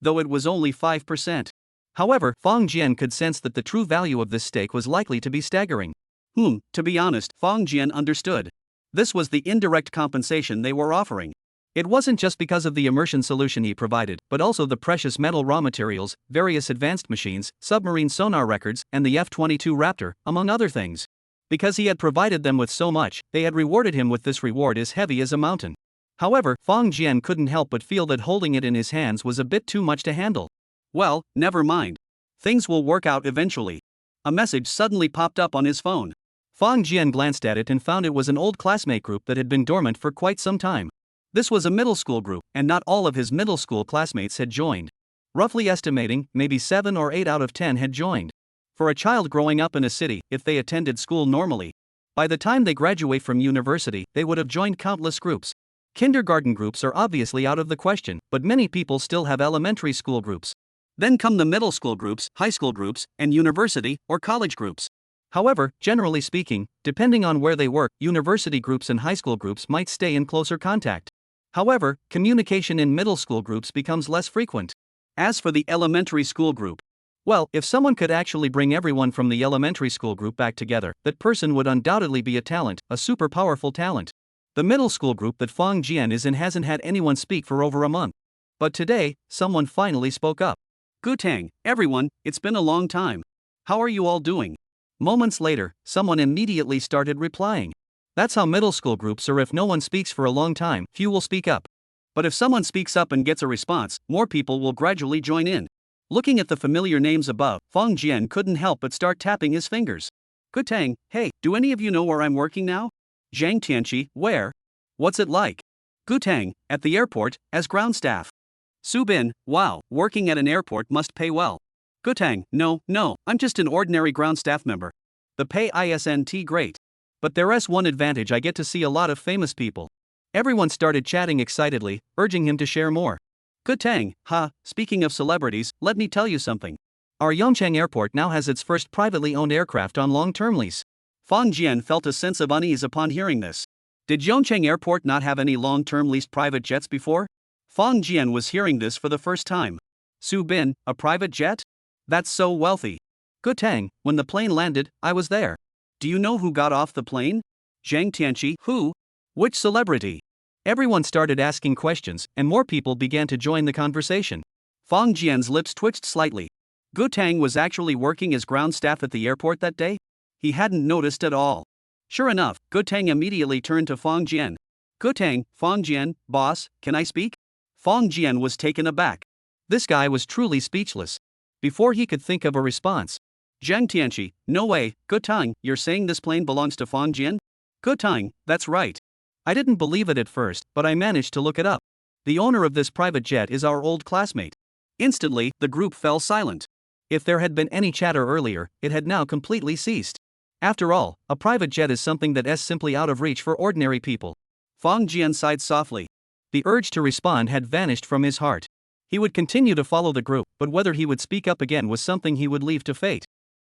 Though it was only 5%. However, Fang Jian could sense that the true value of this stake was likely to be staggering. To be honest, Fang Jian understood. This was the indirect compensation they were offering. It wasn't just because of the immersion solution he provided, but also the precious metal raw materials, various advanced machines, submarine sonar records, and the F-22 Raptor, among other things. Because he had provided them with so much, they had rewarded him with this reward as heavy as a mountain. However, Fang Jian couldn't help but feel that holding it in his hands was a bit too much to handle. Well, never mind. Things will work out eventually. A message suddenly popped up on his phone. Fang Jian glanced at it and found it was an old classmate group that had been dormant for quite some time. This was a middle school group, and not all of his middle school classmates had joined. Roughly estimating, maybe 7 or 8 out of 10 had joined. For a child growing up in a city, if they attended school normally, by the time they graduate from university, they would have joined countless groups. Kindergarten groups are obviously out of the question, but many people still have elementary school groups. Then come the middle school groups, high school groups, and university or college groups. However, generally speaking, depending on where they work, university groups and high school groups might stay in closer contact. However, communication in middle school groups becomes less frequent. As for the elementary school group, well, if someone could actually bring everyone from the elementary school group back together, that person would undoubtedly be a talent, a super powerful talent. The middle school group that Fong Jian is in hasn't had anyone speak for over a month. But today, someone finally spoke up. Gutang, everyone, it's been a long time. How are you all doing? Moments later, someone immediately started replying. That's how middle school groups are. If no one speaks for a long time, few will speak up. But if someone speaks up and gets a response, more people will gradually join in. Looking at the familiar names above, Fong Jian couldn't help but start tapping his fingers. Gutang, hey, do any of you know where I'm working now? Zhang Tianqi, where? What's it like? Gutang, at the airport, as ground staff. Su Bin, wow, working at an airport must pay well. Gutang, no, I'm just an ordinary ground staff member. The pay isn't great. But there's one advantage: I get to see a lot of famous people. Everyone started chatting excitedly, urging him to share more. Gutang, speaking of celebrities, let me tell you something. Our Yongchang airport now has its first privately owned aircraft on long-term lease. Fong Jian felt a sense of unease upon hearing this. Did Yongchang Airport not have any long-term leased private jets before? Fong Jian was hearing this for the first time. Su Bin, a private jet? That's so wealthy. Gutang, when the plane landed, I was there. Do you know who got off the plane? Zhang Tianqi, who? Which celebrity? Everyone started asking questions, and more people began to join the conversation. Fong Jian's lips twitched slightly. Gutang was actually working as ground staff at the airport that day? He hadn't noticed at all. Sure enough, Gutang immediately turned to Fong Jian. Gutang, Fong Jian, boss, can I speak? Fong Jian was taken aback. This guy was truly speechless. Before he could think of a response, Zhang Tianqi, no way, Gutang, you're saying this plane belongs to Fong Jian? Gutang, that's right. I didn't believe it at first, but I managed to look it up. The owner of this private jet is our old classmate. Instantly, the group fell silent. If there had been any chatter earlier, it had now completely ceased. After all, a private jet is something that is simply out of reach for ordinary people. Fong Jian sighed softly. The urge to respond had vanished from his heart. He would continue to follow the group, but whether he would speak up again was something he would leave to fate.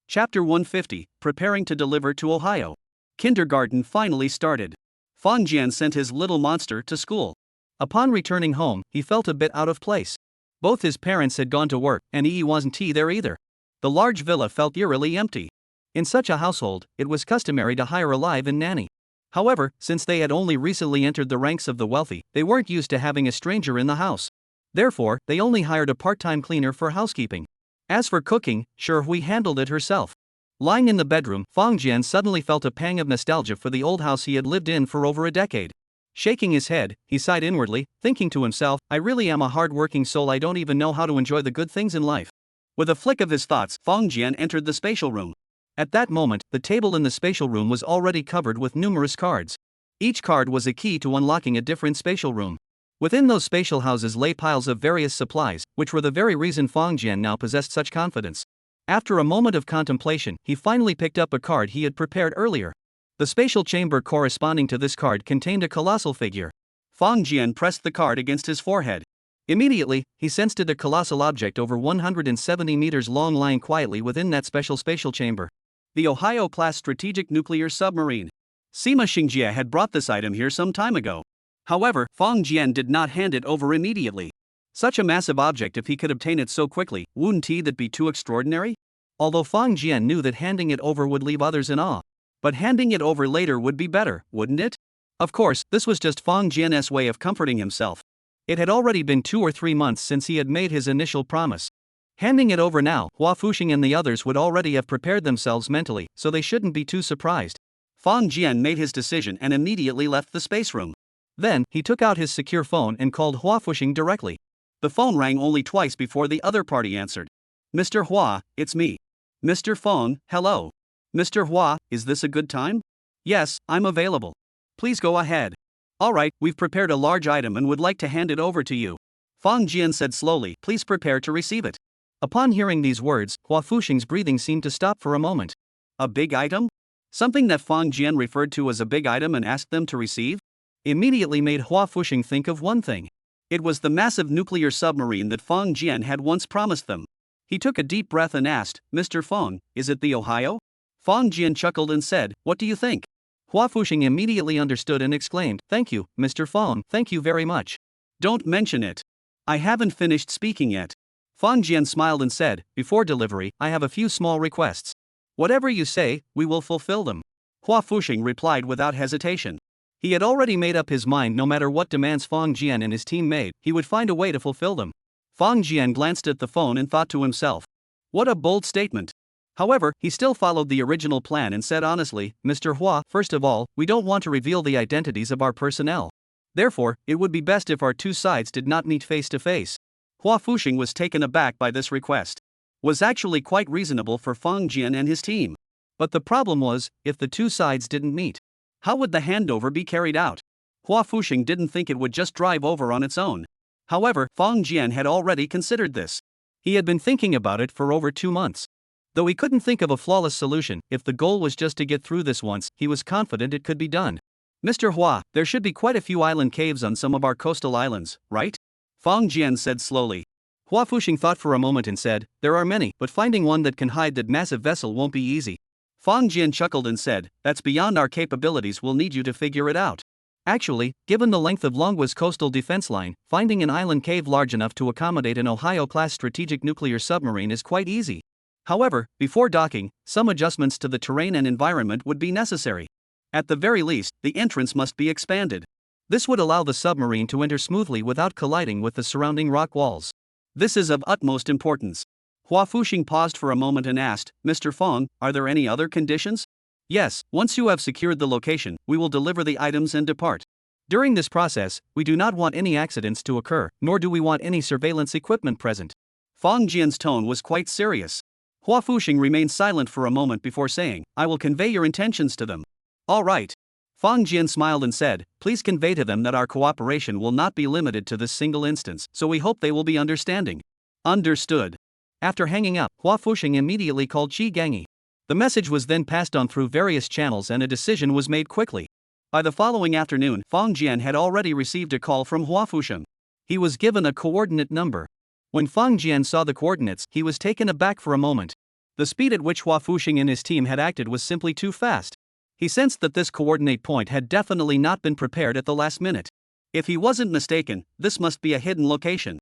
Chapter 150, Preparing to Deliver to Ohio. Kindergarten finally started. Fong Jian sent his little monster to school. Upon returning home, he felt a bit out of place. Both his parents had gone to work, and he wasn't there either. The large villa felt eerily empty. In such a household, it was customary to hire a live-in nanny. However, since they had only recently entered the ranks of the wealthy, they weren't used to having a stranger in the house. Therefore, they only hired a part-time cleaner for housekeeping. As for cooking, Sure Hui handled it herself. Lying in the bedroom, Fong Jian suddenly felt a pang of nostalgia for the old house he had lived in for over a decade. Shaking his head, he sighed inwardly, thinking to himself, I really am a hard-working soul. I don't even know how to enjoy the good things in life. With a flick of his thoughts, Fong Jian entered the spatial room. At that moment, the table in the spatial room was already covered with numerous cards. Each card was a key to unlocking a different spatial room. Within those spatial houses lay piles of various supplies, which were the very reason Fong Jian now possessed such confidence. After a moment of contemplation, he finally picked up a card he had prepared earlier. The spatial chamber corresponding to this card contained a colossal figure. Fong Jian pressed the card against his forehead. Immediately, he sensed a colossal object over 170 meters long lying quietly within that special spatial chamber. The Ohio-class strategic nuclear submarine. Sima Xingjie had brought this item here some time ago. However, Fong Jian did not hand it over immediately. Such a massive object, if he could obtain it so quickly, wouldn't that be too extraordinary? Although Fong Jian knew that handing it over would leave others in awe. But handing it over later would be better, wouldn't it? Of course, this was just Fong Jian's way of comforting himself. It had already been 2 or 3 months since he had made his initial promise. Handing it over now, Hua Fuxing and the others would already have prepared themselves mentally, so they shouldn't be too surprised. Fong Jian made his decision and immediately left the space room. Then, he took out his secure phone and called Hua Fuxing directly. The phone rang only twice before the other party answered. Mr. Hua, it's me. Mr. Fong, hello. Mr. Hua, is this a good time? Yes, I'm available. Please go ahead. Alright, we've prepared a large item and would like to hand it over to you. Fong Jian said slowly, please prepare to receive it. Upon hearing these words, Hua Fuxing's breathing seemed to stop for a moment. A big item? Something that Fong Jian referred to as a big item and asked them to receive? immediately made Hua Fusheng think of one thing. It was the massive nuclear submarine that Feng Jian had once promised them. He took a deep breath and asked, "Mr. Feng, is it the Ohio?" Feng Jian chuckled and said, "What do you think?" Hua Fusheng immediately understood and exclaimed, "Thank you, Mr. Feng, thank you very much." "Don't mention it. I haven't finished speaking yet." Feng Jian smiled and said, "Before delivery, I have a few small requests. Whatever you say, we will fulfill them." Hua Fusheng replied without hesitation. He had already made up his mind no matter what demands Feng Jian and his team made, he would find a way to fulfill them. Feng Jian glanced at the phone and thought to himself, "What a bold statement." However, he still followed the original plan and said honestly, "Mr. Hua, first of all, we don't want to reveal the identities of our personnel. Therefore, it would be best if our two sides did not meet face to face." Hua Fusheng was taken aback by this request. Was actually quite reasonable for Feng Jian and his team. But the problem was, if the two sides didn't meet, how would the handover be carried out? Hua Fusheng didn't think it would just drive over on its own. However, Feng Jian had already considered this. He had been thinking about it for over 2 months. Though he couldn't think of a flawless solution, if the goal was just to get through this once, he was confident it could be done. "Mr. Hua, there should be quite a few island caves on some of our coastal islands, right?" Feng Jian said slowly. Hua Fusheng thought for a moment and said, "There are many, but finding one that can hide that massive vessel won't be easy." Feng Jian chuckled and said, "That's beyond our capabilities, we'll need you to figure it out." Actually, given the length of Longwa's coastal defense line, finding an island cave large enough to accommodate an Ohio-class strategic nuclear submarine is quite easy. However, before docking, some adjustments to the terrain and environment would be necessary. At the very least, the entrance must be expanded. This would allow the submarine to enter smoothly without colliding with the surrounding rock walls. This is of utmost importance. Hua Fusheng paused for a moment and asked, "Mr. Feng, are there any other conditions?" "Yes, once you have secured the location, we will deliver the items and depart. During this process, we do not want any accidents to occur, nor do we want any surveillance equipment present." Feng Jian's tone was quite serious. Hua Fusheng remained silent for a moment before saying, "I will convey your intentions to them." "All right." Feng Jian smiled and said, "Please convey to them that our cooperation will not be limited to this single instance, so we hope they will be understanding." "Understood." After hanging up, Hua Fusheng immediately called Qi Gangi. The message was then passed on through various channels and a decision was made quickly. By the following afternoon, Feng Jian had already received a call from Hua Fusheng. He was given a coordinate number. When Feng Jian saw the coordinates, he was taken aback for a moment. The speed at which Hua Fusheng and his team had acted was simply too fast. He sensed that this coordinate point had definitely not been prepared at the last minute. If he wasn't mistaken, this must be a hidden location.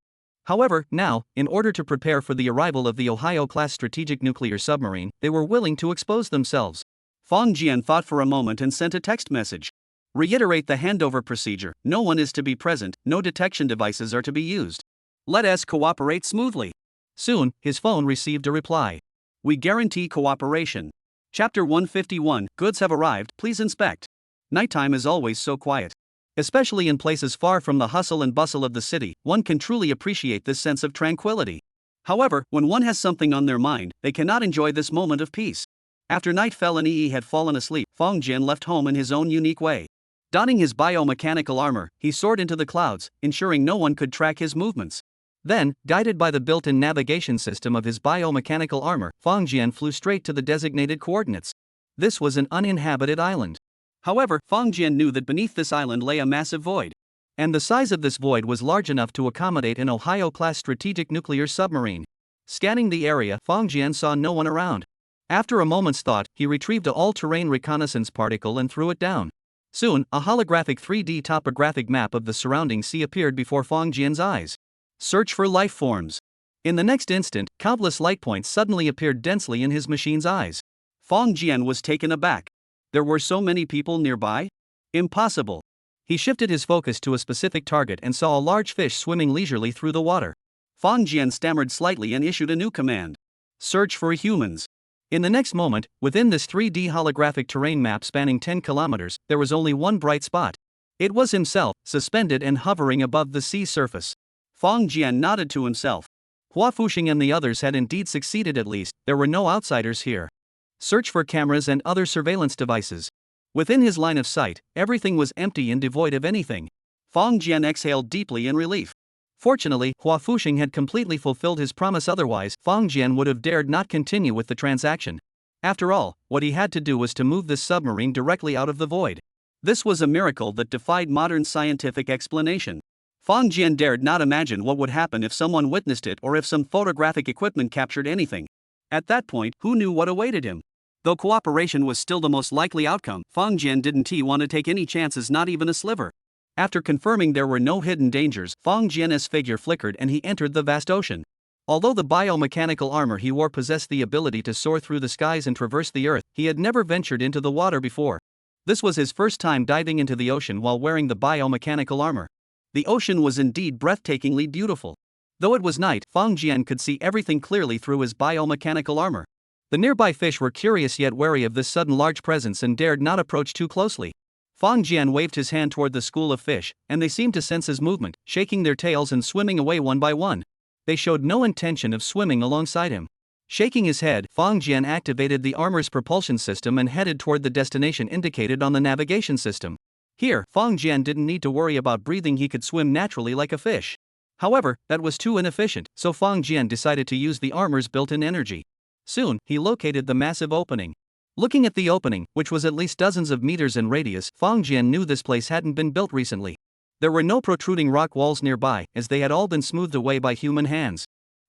However, now, in order to prepare for the arrival of the Ohio-class strategic nuclear submarine, they were willing to expose themselves. Feng Jian thought for a moment and sent a text message. "Reiterate the handover procedure, no one is to be present, no detection devices are to be used. Let us cooperate smoothly." Soon, his phone received a reply. "We guarantee cooperation." Chapter 151, Goods have arrived, please inspect. Nighttime is always so quiet. Especially in places far from the hustle and bustle of the city, one can truly appreciate this sense of tranquility. However, when one has something on their mind, they cannot enjoy this moment of peace. After night fell and Yi had fallen asleep, Feng Jian left home in his own unique way. Donning his biomechanical armor, he soared into the clouds, ensuring no one could track his movements. Then, guided by the built-in navigation system of his biomechanical armor, Feng Jian flew straight to the designated coordinates. This was an uninhabited island. However, Feng Jian knew that beneath this island lay a massive void. And the size of this void was large enough to accommodate an Ohio-class strategic nuclear submarine. Scanning the area, Feng Jian saw no one around. After a moment's thought, he retrieved an all-terrain reconnaissance particle and threw it down. Soon, a holographic 3D topographic map of the surrounding sea appeared before Feng Jian's eyes. Search for life forms. In the next instant, countless light points suddenly appeared densely in his machine's eyes. Feng Jian was taken aback. There were so many people nearby? Impossible. He shifted his focus to a specific target and saw a large fish swimming leisurely through the water. Feng Jian stammered slightly and issued a new command. Search for humans. In the next moment, within this 3D holographic terrain map spanning 10 kilometers, there was only one bright spot. It was himself, suspended and hovering above the sea surface. Feng Jian nodded to himself. Hua Fusheng and the others had indeed succeeded at least, there were no outsiders here. Search for cameras and other surveillance devices. Within his line of sight, everything was empty and devoid of anything. Feng Jian exhaled deeply in relief. Fortunately, Hua Fusheng had completely fulfilled his promise, otherwise, Feng Jian would have dared not continue with the transaction. After all, what he had to do was to move this submarine directly out of the void. This was a miracle that defied modern scientific explanation. Fang Jian dared not imagine what would happen if someone witnessed it or if some photographic equipment captured anything. At that point, who knew what awaited him? Though cooperation was still the most likely outcome, Fang Jian didn't want to take any chances, not even a sliver. After confirming there were no hidden dangers, Fang Jian's figure flickered and he entered the vast ocean. Although the biomechanical armor he wore possessed the ability to soar through the skies and traverse the earth, he had never ventured into the water before. This was his first time diving into the ocean while wearing the biomechanical armor. The ocean was indeed breathtakingly beautiful. Though it was night, Fang Jian could see everything clearly through his biomechanical armor. The nearby fish were curious yet wary of this sudden large presence and dared not approach too closely. Fang Jian waved his hand toward the school of fish, and they seemed to sense his movement, shaking their tails and swimming away one by one. They showed no intention of swimming alongside him. Shaking his head, Fang Jian activated the armor's propulsion system and headed toward the destination indicated on the navigation system. Here, Fang Jian didn't need to worry about breathing, he could swim naturally like a fish. However, that was too inefficient, so Fang Jian decided to use the armor's built-in energy. Soon, he located the massive opening. Looking at the opening, which was at least dozens of meters in radius, Fang Jian knew this place hadn't been built recently. There were no protruding rock walls nearby, as they had all been smoothed away by human hands.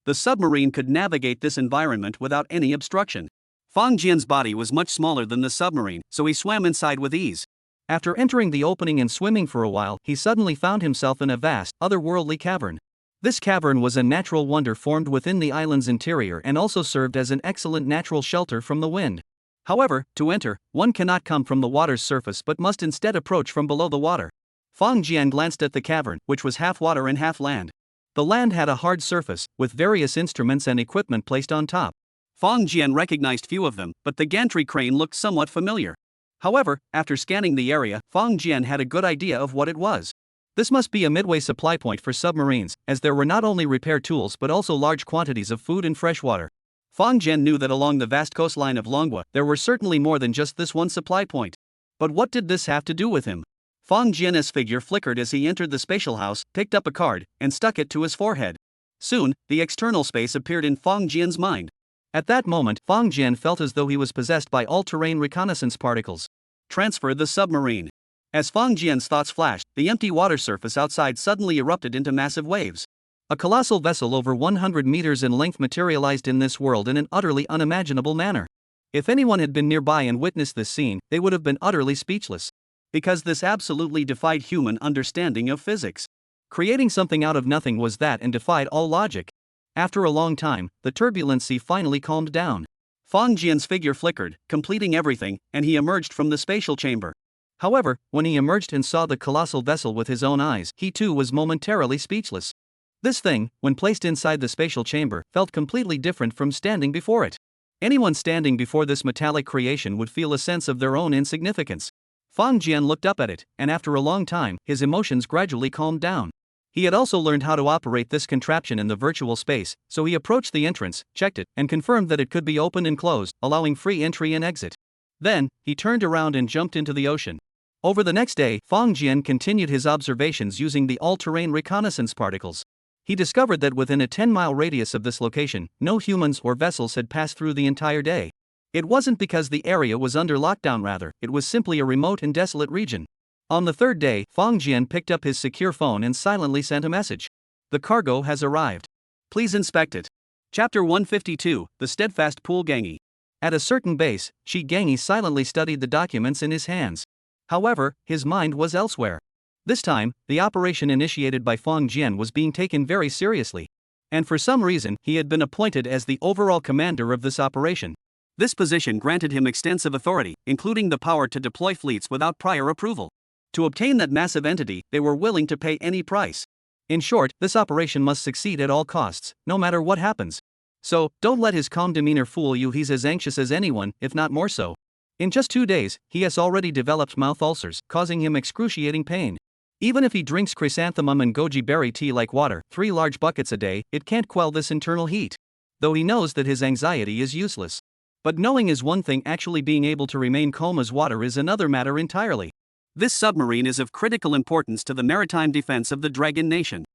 The submarine could navigate this environment without any obstruction. Fang Jian's body was much smaller than the submarine, so he swam inside with ease. After entering the opening and swimming for a while, he suddenly found himself in a vast, otherworldly cavern. This cavern was a natural wonder formed within the island's interior and also served as an excellent natural shelter from the wind. However, to enter, one cannot come from the water's surface but must instead approach from below the water. Fang Jian glanced at the cavern, which was half water and half land. The land had a hard surface, with various instruments and equipment placed on top. Fang Jian recognized few of them, but the gantry crane looked somewhat familiar. However, after scanning the area, Fang Jian had a good idea of what it was. This must be a midway supply point for submarines, as there were not only repair tools but also large quantities of food and fresh water. Fang Jian knew that along the vast coastline of Manhwa, there were certainly more than just this one supply point. But what did this have to do with him? Fang Jian's figure flickered as he entered the spatial house, picked up a card, and stuck it to his forehead. Soon, the external space appeared in Fang Jian's mind. At that moment, Fang Jian felt as though he was possessed by all-terrain reconnaissance particles. Transfer the submarine. As Fang Jian's thoughts flashed, the empty water surface outside suddenly erupted into massive waves. A colossal vessel over 100 meters in length materialized in this world in an utterly unimaginable manner. If anyone had been nearby and witnessed this scene, they would have been utterly speechless. Because this absolutely defied human understanding of physics. Creating something out of nothing was that and defied all logic. After a long time, the turbulent sea finally calmed down. Fang Jian's figure flickered, completing everything, and he emerged from the spatial chamber. However, when he emerged and saw the colossal vessel with his own eyes, he too was momentarily speechless. This thing, when placed inside the spatial chamber, felt completely different from standing before it. Anyone standing before this metallic creation would feel a sense of their own insignificance. Fang Jian looked up at it, and after a long time, his emotions gradually calmed down. He had also learned how to operate this contraption in the virtual space, so he approached the entrance, checked it, and confirmed that it could be opened and closed, allowing free entry and exit. Then, he turned around and jumped into the ocean. Over the next day, Fang Jian continued his observations using the all-terrain reconnaissance particles. He discovered that within a 10-mile radius of this location, no humans or vessels had passed through the entire day. It wasn't because the area was under lockdown, rather, it was simply a remote and desolate region. On the third day, Fang Jian picked up his secure phone and silently sent a message. The cargo has arrived. Please inspect it. Chapter 152, The Steadfast Pool Gangi. At a certain base, Shi Gangi silently studied the documents in his hands. However, his mind was elsewhere. This time, the operation initiated by Fang Jian was being taken very seriously. And for some reason, he had been appointed as the overall commander of this operation. This position granted him extensive authority, including the power to deploy fleets without prior approval. To obtain that massive entity, they were willing to pay any price. In short, this operation must succeed at all costs, no matter what happens. So, don't let his calm demeanor fool you, he's as anxious as anyone, if not more so. In just 2 days, he has already developed mouth ulcers, causing him excruciating pain. Even if he drinks chrysanthemum and goji berry tea like water, 3 large buckets a day, it can't quell this internal heat. Though he knows that his anxiety is useless. But knowing is one thing, actually being able to remain calm as water is another matter entirely. This submarine is of critical importance to the maritime defense of the Dragon Nation.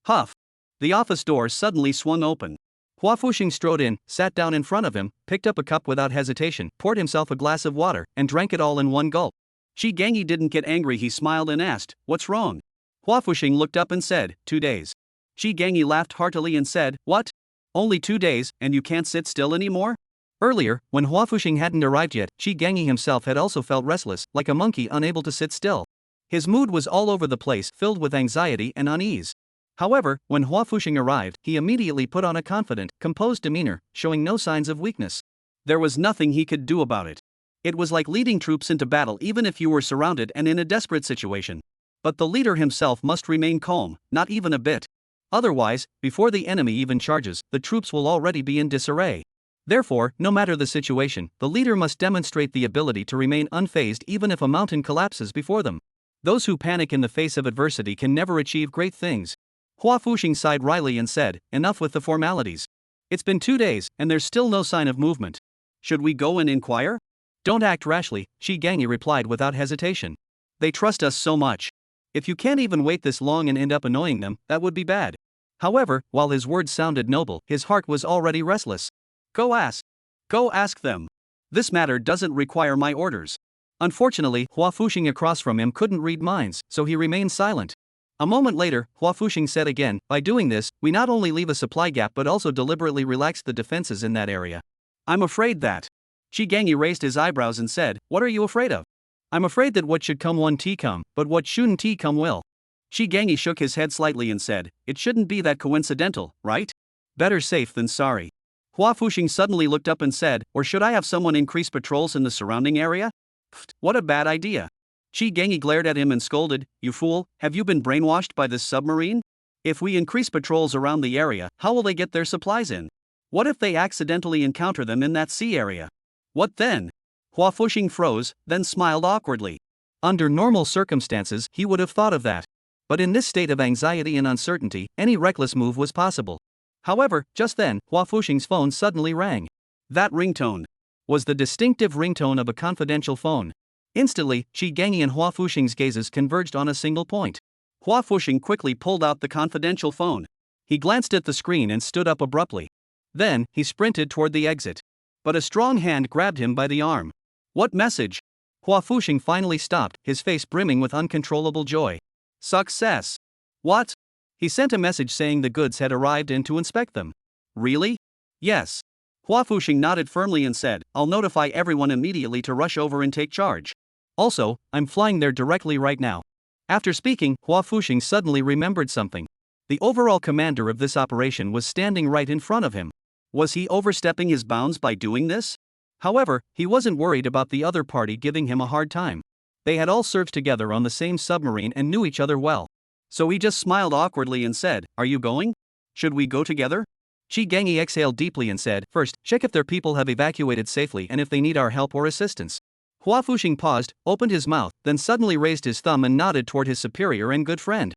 Huff! The office door suddenly swung open. Hua Fuxing strode in, sat down in front of him, picked up a cup without hesitation, poured himself a glass of water, and drank it all in one gulp. Shi Gangi didn't get angry, he smiled and asked, "What's wrong?" Hua Fuxing looked up and said, "2 days." Shi Gangi laughed heartily and said, "What? Only 2 days, and you can't sit still anymore?" Earlier, when Hua Fuxing hadn't arrived yet, Shi Gangi himself had also felt restless, like a monkey unable to sit still. His mood was all over the place, filled with anxiety and unease. However, when Hua Fuxing arrived, he immediately put on a confident, composed demeanor, showing no signs of weakness. There was nothing he could do about it. It was like leading troops into battle even if you were surrounded and in a desperate situation. But the leader himself must remain calm, not even a bit. Otherwise, before the enemy even charges, the troops will already be in disarray. Therefore, no matter the situation, the leader must demonstrate the ability to remain unfazed even if a mountain collapses before them. Those who panic in the face of adversity can never achieve great things. Hua Fuxing sighed wryly and said, "Enough with the formalities. It's been 2 days, and there's still no sign of movement. Should we go and inquire?" "Don't act rashly," Shi Gangi replied without hesitation. "They trust us so much. If you can't even wait this long and end up annoying them, that would be bad." However, while his words sounded noble, his heart was already restless. Go ask them. This matter doesn't require my orders." Unfortunately, Hua Fuxing across from him couldn't read minds, so he remained silent. A moment later, Hua Fuxing said again, "By doing this, we not only leave a supply gap but also deliberately relax the defenses in that area." "I'm afraid that." Shi Gangi raised his eyebrows and said, "What are you afraid of?" "I'm afraid that what should come one tea come, but what shouldn't tea come will." Shi Gangi shook his head slightly and said, "It shouldn't be that coincidental, right? Better safe than sorry." Hua Fuxing suddenly looked up and said, "Or should I have someone increase patrols in the surrounding area?" "Pfft, what a bad idea." Shi Gangi glared at him and scolded, "You fool, have you been brainwashed by this submarine? If we increase patrols around the area, how will they get their supplies in? What if they accidentally encounter them in that sea area? What then?" Hua Fuxing froze, then smiled awkwardly. Under normal circumstances, he would have thought of that. But in this state of anxiety and uncertainty, any reckless move was possible. However, just then, Hua Fuxing's phone suddenly rang. That ringtone was the distinctive ringtone of a confidential phone. Instantly, Shi Gangi and Hua Fuxing's gazes converged on a single point. Hua Fuxing quickly pulled out the confidential phone. He glanced at the screen and stood up abruptly. Then, he sprinted toward the exit. But a strong hand grabbed him by the arm. "What message?" Hua Fuxing finally stopped, his face brimming with uncontrollable joy. "Success." "What?" He sent a message saying the goods had arrived and to inspect them. "Really?" "Yes." Hua Fuxing nodded firmly and said, "I'll notify everyone immediately to rush over and take charge. Also, I'm flying there directly right now." After speaking, Hua Fuxing suddenly remembered something. The overall commander of this operation was standing right in front of him. Was he overstepping his bounds by doing this? However, he wasn't worried about the other party giving him a hard time. They had all served together on the same submarine and knew each other well. So he just smiled awkwardly and said, "Are you going? Should we go together?" Shi Gangi exhaled deeply and said, "First, check if their people have evacuated safely and if they need our help or assistance." Hua Fuxing paused, opened his mouth, then suddenly raised his thumb and nodded toward his superior and good friend.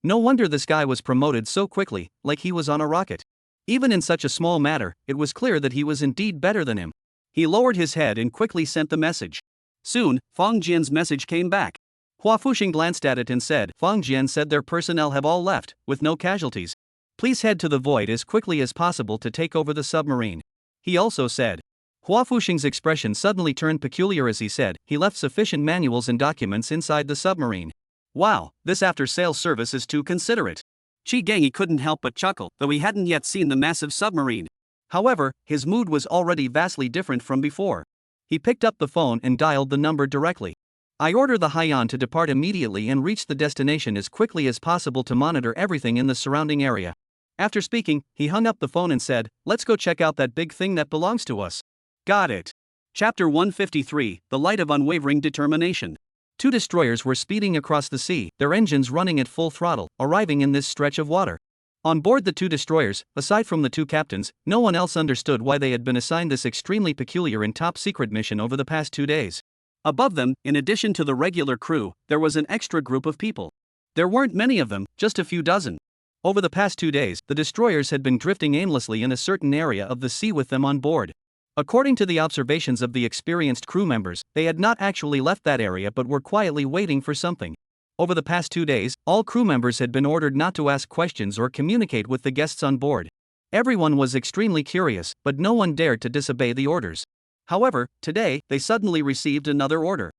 No wonder this guy was promoted so quickly, like he was on a rocket. Even in such a small matter, it was clear that he was indeed better than him. He lowered his head and quickly sent the message. Soon, Fang Jian's message came back. Hua Fuxing glanced at it and said, "Fang Jian said their personnel have all left, with no casualties. Please head to the void as quickly as possible to take over the submarine." He also said. Hua Fuxing's expression suddenly turned peculiar as he said, "He left sufficient manuals and documents inside the submarine." Wow, this after-sales service is too considerate. Shi Gangi couldn't help but chuckle, though he hadn't yet seen the massive submarine. However, his mood was already vastly different from before. He picked up the phone and dialed the number directly. "I order the Haiyan to depart immediately and reach the destination as quickly as possible to monitor everything in the surrounding area." After speaking, he hung up the phone and said, "Let's go check out that big thing that belongs to us." Got it. Chapter 153, The Light of Unwavering Determination. 2 destroyers were speeding across the sea, their engines running at full throttle, arriving in this stretch of water. On board the 2 destroyers, aside from the 2 captains, no one else understood why they had been assigned this extremely peculiar and top-secret mission over the past 2 days. Above them, in addition to the regular crew, there was an extra group of people. There weren't many of them, just a few dozen. Over the past 2 days, the destroyers had been drifting aimlessly in a certain area of the sea with them on board. According to the observations of the experienced crew members, they had not actually left that area but were quietly waiting for something. Over the past 2 days, all crew members had been ordered not to ask questions or communicate with the guests on board. Everyone was extremely curious, but no one dared to disobey the orders. However, today, they suddenly received another order.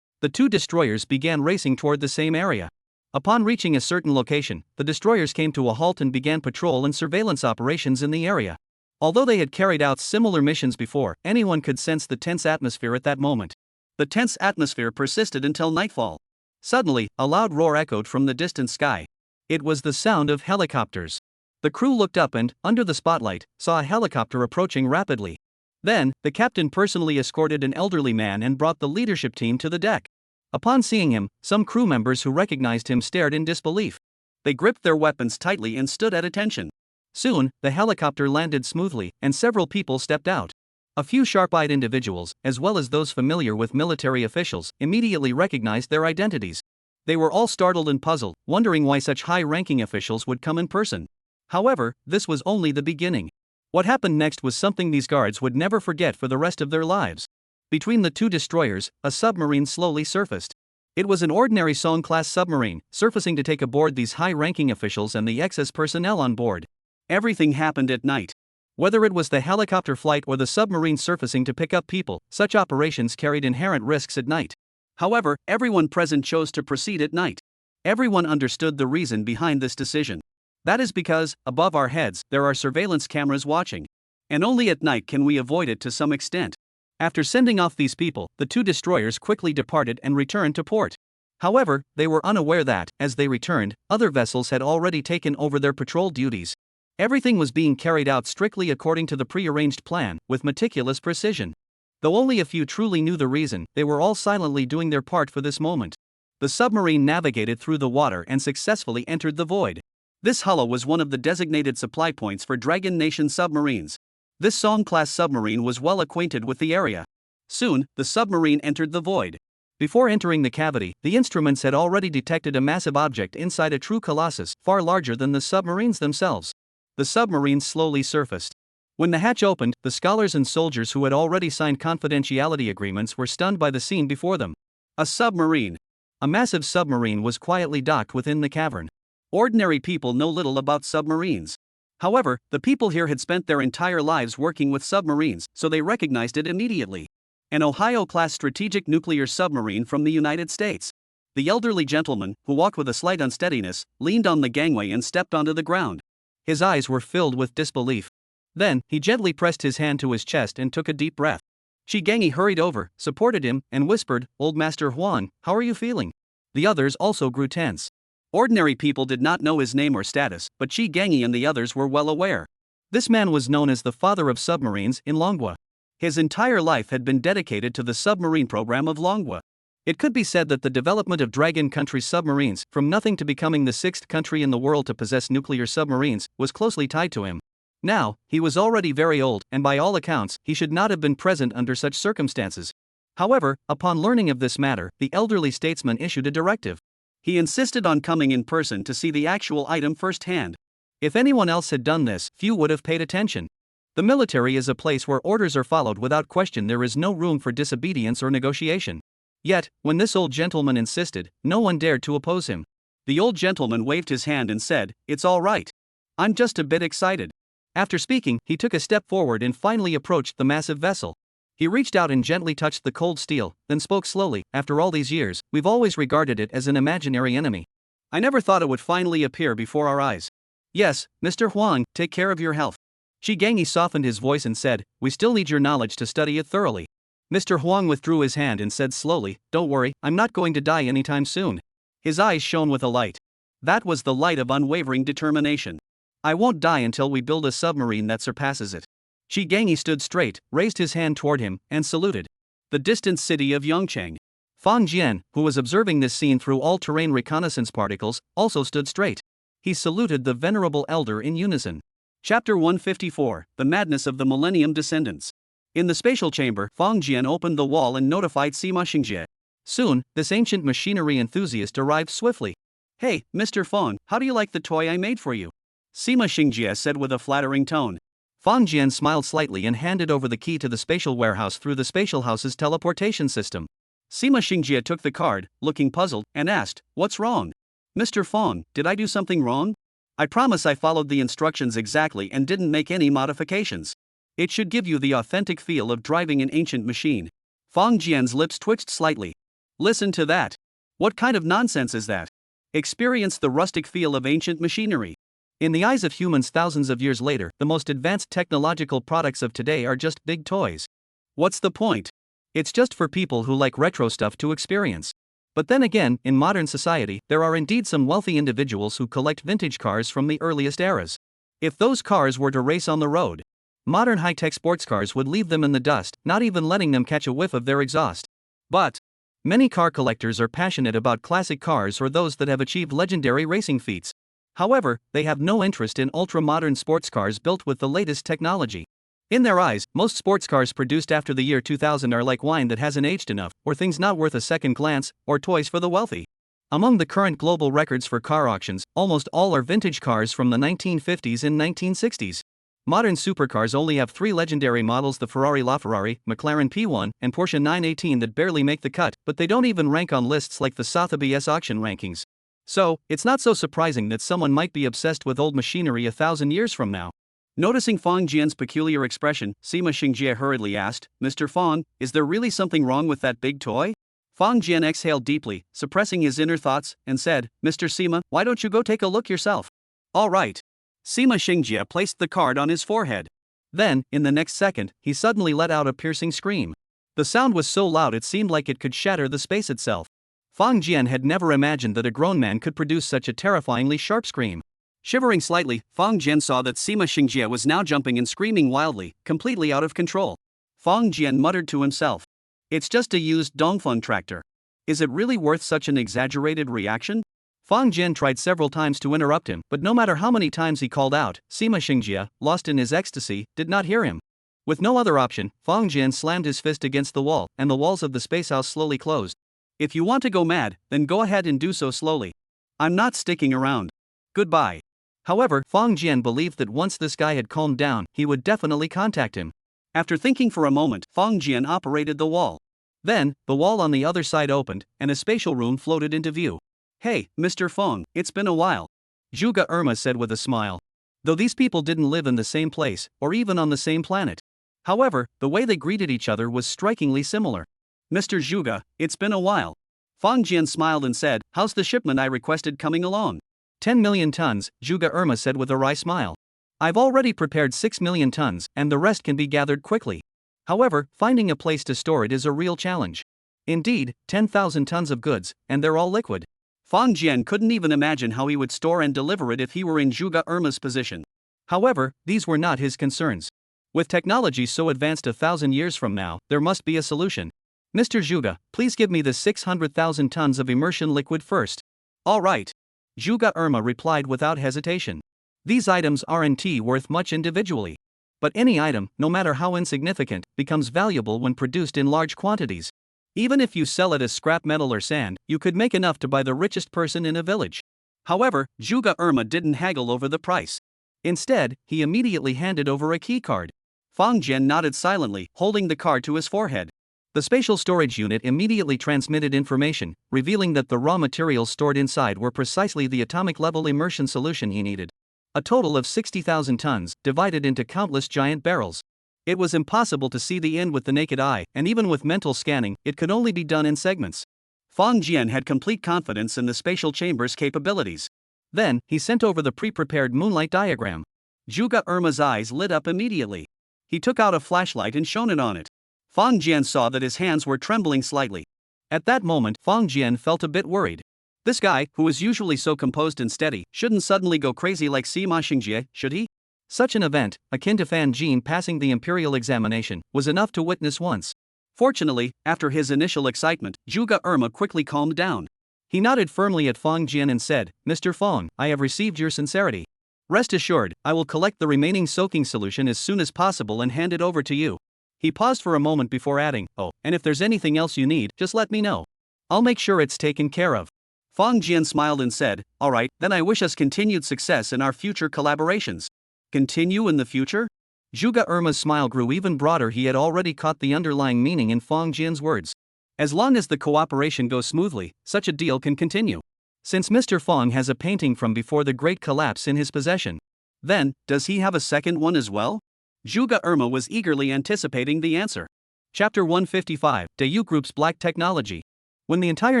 The two destroyers began racing toward the same area. Upon reaching a certain location, the destroyers came to a halt and began patrol and surveillance operations in the area. Although they had carried out similar missions before, anyone could sense the tense atmosphere at that moment. The tense atmosphere persisted until nightfall. Suddenly, a loud roar echoed from the distant sky. It was the sound of helicopters. The crew looked up and, under the spotlight, saw a helicopter approaching rapidly. Then, the captain personally escorted an elderly man and brought the leadership team to the deck. Upon seeing him, some crew members who recognized him stared in disbelief. They gripped their weapons tightly and stood at attention. Soon, the helicopter landed smoothly, and several people stepped out. A few sharp-eyed individuals, as well as those familiar with military officials, immediately recognized their identities. They were all startled and puzzled, wondering why such high-ranking officials would come in person. However, this was only the beginning. What happened next was something these guards would never forget for the rest of their lives. Between the two destroyers, a submarine slowly surfaced. It was an ordinary Song-class submarine, surfacing to take aboard these high-ranking officials and the excess personnel on board. Everything happened at night. Whether it was the helicopter flight or the submarine surfacing to pick up people, such operations carried inherent risks at night. However, everyone present chose to proceed at night. Everyone understood the reason behind this decision. That is because, above our heads, there are surveillance cameras watching. And only at night can we avoid it to some extent. After sending off these people, the two destroyers quickly departed and returned to port. However, they were unaware that, as they returned, other vessels had already taken over their patrol duties. Everything was being carried out strictly according to the pre-arranged plan, with meticulous precision. Though only a few truly knew the reason, they were all silently doing their part for this moment. The submarine navigated through the water and successfully entered the void. This hollow was one of the designated supply points for Dragon Nation submarines. This Song-class submarine was well acquainted with the area. Soon, the submarine entered the void. Before entering the cavity, the instruments had already detected a massive object inside a true colossus, far larger than the submarines themselves. The submarine slowly surfaced. When the hatch opened, the scholars and soldiers who had already signed confidentiality agreements were stunned by the scene before them. A submarine. A massive submarine was quietly docked within the cavern. Ordinary people know little about submarines. However, the people here had spent their entire lives working with submarines, so they recognized it immediately. An Ohio-class strategic nuclear submarine from the United States. The elderly gentleman, who walked with a slight unsteadiness, leaned on the gangway and stepped onto the ground. His eyes were filled with disbelief. Then, he gently pressed his hand to his chest and took a deep breath. Shigengi hurried over, supported him, and whispered, "Old Master Huang, how are you feeling?" The others also grew tense. Ordinary people did not know his name or status, but Shigengi and the others were well aware. This man was known as the father of submarines in Longwa. His entire life had been dedicated to the submarine program of Longwa. It could be said that the development of Dragon Country submarines, from nothing to becoming the sixth country in the world to possess nuclear submarines, was closely tied to him. Now, he was already very old, and by all accounts, he should not have been present under such circumstances. However, upon learning of this matter, the elderly statesman issued a directive. He insisted on coming in person to see the actual item firsthand. If anyone else had done this, few would have paid attention. The military is a place where orders are followed without question. There is no room for disobedience or negotiation. Yet, when this old gentleman insisted, no one dared to oppose him. The old gentleman waved his hand and said, "It's all right. I'm just a bit excited." After speaking, he took a step forward and finally approached the massive vessel. He reached out and gently touched the cold steel, then spoke slowly. "After all these years, we've always regarded it as an imaginary enemy. I never thought it would finally appear before our eyes. Yes, Mr. Huang, take care of your health." Shigengi softened his voice and said, "We still need your knowledge to study it thoroughly." Mr. Huang withdrew his hand and said slowly, "Don't worry, I'm not going to die anytime soon." His eyes shone with a light. That was the light of unwavering determination. "I won't die until we build a submarine that surpasses it." Shigengi stood straight, raised his hand toward him, and saluted. The distant city of Yongchang. Fang Jian, who was observing this scene through all-terrain reconnaissance particles, also stood straight. He saluted the venerable elder in unison. Chapter 154, The Madness of the Millennium Descendants. In the spatial chamber, Fang Jian opened the wall and notified Sima Xingjie. Soon, this ancient machinery enthusiast arrived swiftly. "Hey, Mr. Fang, how do you like the toy I made for you?" Sima Xingjie said with a flattering tone. Fang Jian smiled slightly and handed over the key to the spatial warehouse through the spatial house's teleportation system. Sima Xingjie took the card, looking puzzled, and asked, "What's wrong? Mr. Fang, did I do something wrong? I promise I followed the instructions exactly and didn't make any modifications. It should give you the authentic feel of driving an ancient machine." Fang Jian's lips twitched slightly. Listen to that. What kind of nonsense is that? Experience the rustic feel of ancient machinery. In the eyes of humans thousands of years later, the most advanced technological products of today are just big toys. What's the point? It's just for people who like retro stuff to experience. But then again, in modern society, there are indeed some wealthy individuals who collect vintage cars from the earliest eras. If those cars were to race on the road, modern high-tech sports cars would leave them in the dust, not even letting them catch a whiff of their exhaust. But many car collectors are passionate about classic cars or those that have achieved legendary racing feats. However, they have no interest in ultra-modern sports cars built with the latest technology. In their eyes, most sports cars produced after the year 2000 are like wine that hasn't aged enough, or things not worth a second glance, or toys for the wealthy. Among the current global records for car auctions, almost all are vintage cars from the 1950s and 1960s. Modern supercars only have 3 legendary models: the Ferrari LaFerrari, McLaren P1, and Porsche 918 that barely make the cut, but they don't even rank on lists like the Sotheby's auction rankings. So, it's not so surprising that someone might be obsessed with old machinery 1,000 years from now. Noticing Fang Jian's peculiar expression, Sima Xingjie hurriedly asked, "Mr. Fang, is there really something wrong with that big toy?" Fang Jian exhaled deeply, suppressing his inner thoughts, and said, "Mr. Sima, why don't you go take a look yourself?" "All right." Sima Xingjie placed the card on his forehead. Then, in the next second, he suddenly let out a piercing scream. The sound was so loud it seemed like it could shatter the space itself. Fang Jian had never imagined that a grown man could produce such a terrifyingly sharp scream. Shivering slightly, Fang Jian saw that Sima Xingjie was now jumping and screaming wildly, completely out of control. Fang Jian muttered to himself, "It's just a used Dongfeng tractor. Is it really worth such an exaggerated reaction?" Fang Jian tried several times to interrupt him, but no matter how many times he called out, Sima Xingjie, lost in his ecstasy, did not hear him. With no other option, Fang Jian slammed his fist against the wall, and the walls of the spacehouse slowly closed. "If you want to go mad, then go ahead and do so slowly. I'm not sticking around. Goodbye." However, Fang Jian believed that once this guy had calmed down, he would definitely contact him. After thinking for a moment, Fang Jian operated the wall. Then, the wall on the other side opened, and a spatial room floated into view. "Hey, Mr. Feng, it's been a while," Zhuge Irma said with a smile. Though these people didn't live in the same place, or even on the same planet. However, the way they greeted each other was strikingly similar. "Mr. Zhuge, it's been a while." Fang Jian smiled and said, "How's the shipment I requested coming along?" 10 million tons, Zhuge Irma said with a wry smile. "I've already prepared 6 million tons, and the rest can be gathered quickly. However, finding a place to store it is a real challenge. Indeed, 10,000 tons of goods, and they're all liquid." Fang Jian couldn't even imagine how he would store and deliver it if he were in Zhuge Irma's position. However, these were not his concerns. With technology so advanced 1,000 years from now, there must be a solution. "Mr. Zhuge, please give me the 600,000 tons of immersion liquid first." "All right," Zhuge Irma replied without hesitation. These items aren't worth much individually. But any item, no matter how insignificant, becomes valuable when produced in large quantities. Even if you sell it as scrap metal or sand, you could make enough to buy the richest person in a village. However, Zhuge Irma didn't haggle over the price. Instead, he immediately handed over a key card. Fang Jian nodded silently, holding the card to his forehead. The spatial storage unit immediately transmitted information, revealing that the raw materials stored inside were precisely the atomic level immersion solution he needed. A total of 60,000 tons, divided into countless giant barrels. It was impossible to see the end with the naked eye, and even with mental scanning, it could only be done in segments. Fang Jian had complete confidence in the spatial chamber's capabilities. Then, he sent over the pre-prepared moonlight diagram. Zhuge Irma's eyes lit up immediately. He took out a flashlight and shone it on it. Fang Jian saw that his hands were trembling slightly. At that moment, Fang Jian felt a bit worried. This guy, who was usually so composed and steady, shouldn't suddenly go crazy like Sima Xingjie, should he? Such an event, akin to Fan Jin passing the imperial examination, was enough to witness once. Fortunately, after his initial excitement, Zhuge Irma quickly calmed down. He nodded firmly at Fang Jian and said, "Mr. Fang, I have received your sincerity. Rest assured, I will collect the remaining soaking solution as soon as possible and hand it over to you." He paused for a moment before adding, "Oh, and if there's anything else you need, just let me know. I'll make sure it's taken care of." Fang Jian smiled and said, "All right, then I wish us continued success in our future collaborations." Continue in the future? Zhuge Irma's smile grew even broader. He had already caught the underlying meaning in Fang Jian's words. As long as the cooperation goes smoothly, such a deal can continue. Since Mr. Fang has a painting from before the Great Collapse in his possession, then, does he have a second one as well? Zhuge Irma was eagerly anticipating the answer. Chapter 155, Dayu Group's Black Technology. When the entire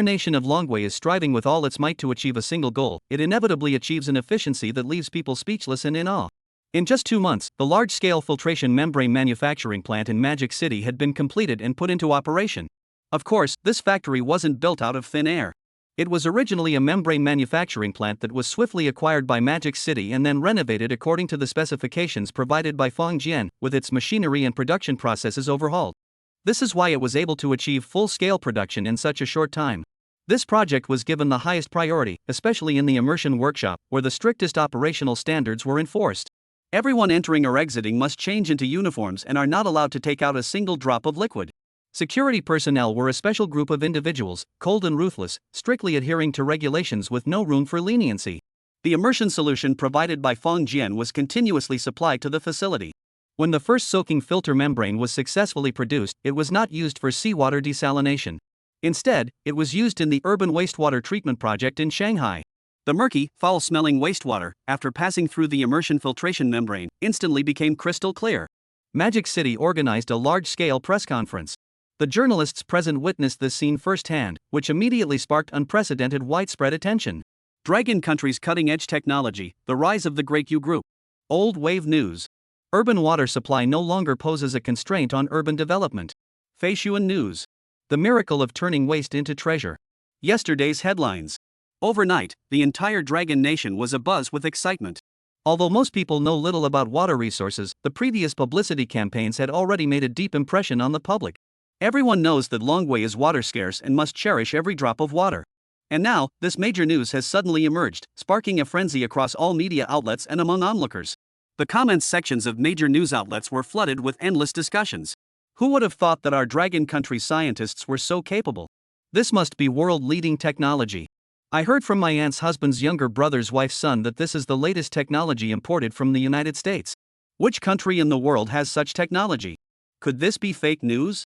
nation of Longwei is striving with all its might to achieve a single goal, it inevitably achieves an efficiency that leaves people speechless and in awe. In just 2 months, the large-scale filtration membrane manufacturing plant in Magic City had been completed and put into operation. Of course, this factory wasn't built out of thin air. It was originally a membrane manufacturing plant that was swiftly acquired by Magic City and then renovated according to the specifications provided by Fengjian, with its machinery and production processes overhauled. This is why it was able to achieve full-scale production in such a short time. This project was given the highest priority, especially in the immersion workshop, where the strictest operational standards were enforced. Everyone entering or exiting must change into uniforms and are not allowed to take out a single drop of liquid. Security personnel were a special group of individuals, cold and ruthless, strictly adhering to regulations with no room for leniency. The immersion solution provided by Fengjian was continuously supplied to the facility. When the first soaking filter membrane was successfully produced, it was not used for seawater desalination. Instead, it was used in the urban wastewater treatment project in Shanghai. The murky, foul-smelling wastewater, after passing through the immersion filtration membrane, instantly became crystal clear. Magic City organized a large-scale press conference. The journalists present witnessed this scene firsthand, which immediately sparked unprecedented widespread attention. Dragon Country's cutting-edge technology, the rise of the Great U Group. Old Wave News. Urban water supply no longer poses a constraint on urban development. Feishuan News. The miracle of turning waste into treasure. Yesterday's headlines. Overnight, the entire Dragon Nation was abuzz with excitement. Although most people know little about water resources, the previous publicity campaigns had already made a deep impression on the public. Everyone knows that Longwei is water scarce and must cherish every drop of water. And now, this major news has suddenly emerged, sparking a frenzy across all media outlets and among onlookers. The comments sections of major news outlets were flooded with endless discussions. Who would have thought that our Dragon Country scientists were so capable? This must be world-leading technology. I heard from my aunt's husband's younger brother's wife's son that this is the latest technology imported from the United States. Which country in the world has such technology? Could this be fake news?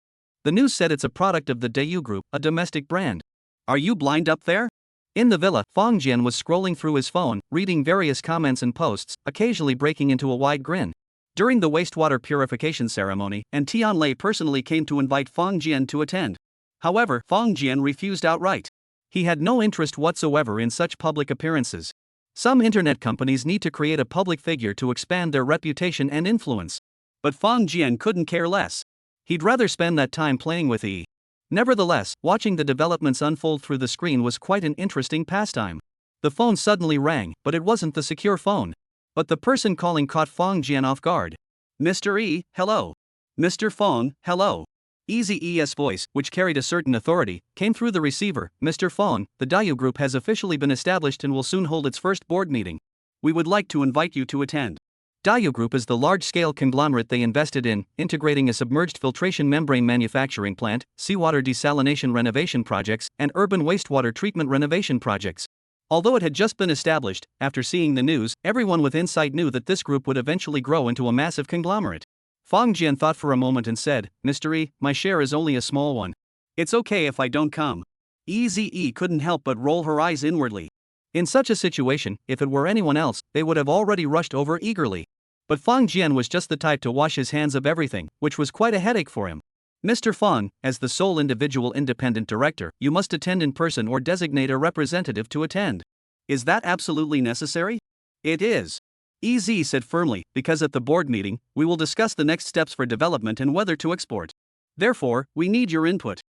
The news said it's a product of the Daewoo Group, a domestic brand. Are you blind up there? In the villa, Fengjian was scrolling through his phone, reading various comments and posts, occasionally breaking into a wide grin. During the wastewater purification ceremony, and Tianlei personally came to invite Fengjian to attend. However, Fengjian refused outright. He had no interest whatsoever in such public appearances. Some internet companies need to create a public figure to expand their reputation and influence. But Fengjian couldn't care less. He'd rather spend that time playing with E. Nevertheless, watching the developments unfold through the screen was quite an interesting pastime. The phone suddenly rang, but it wasn't the secure phone. But the person calling caught Fengjian off guard. Mr. E, hello. Mr. Feng, hello. Easy E's voice, which carried a certain authority, came through the receiver. Mr. Feng, the Daewoo Group has officially been established and will soon hold its first board meeting. We would like to invite you to attend. Daewoo Group is the large-scale conglomerate they invested in, integrating a submerged filtration membrane manufacturing plant, seawater desalination renovation projects, and urban wastewater treatment renovation projects. Although it had just been established, after seeing the news, everyone with insight knew that this group would eventually grow into a massive conglomerate. Fengjian thought for a moment and said, Mr. E, my share is only a small one. It's okay if I don't come. Easy E couldn't help but roll her eyes inwardly. In such a situation, if it were anyone else, they would have already rushed over eagerly. But Fengjian was just the type to wash his hands of everything, which was quite a headache for him. Mr. Feng, as the sole individual independent director, you must attend in person or designate a representative to attend. Is that absolutely necessary? It is. EZ said firmly, because at the board meeting, we will discuss the next steps for development and whether to export. Therefore, we need your input.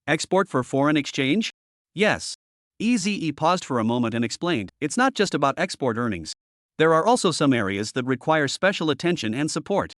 Export for foreign exchange? Yes. EZE paused for a moment and explained, it's not just about export earnings. There are also some areas that require special attention and support.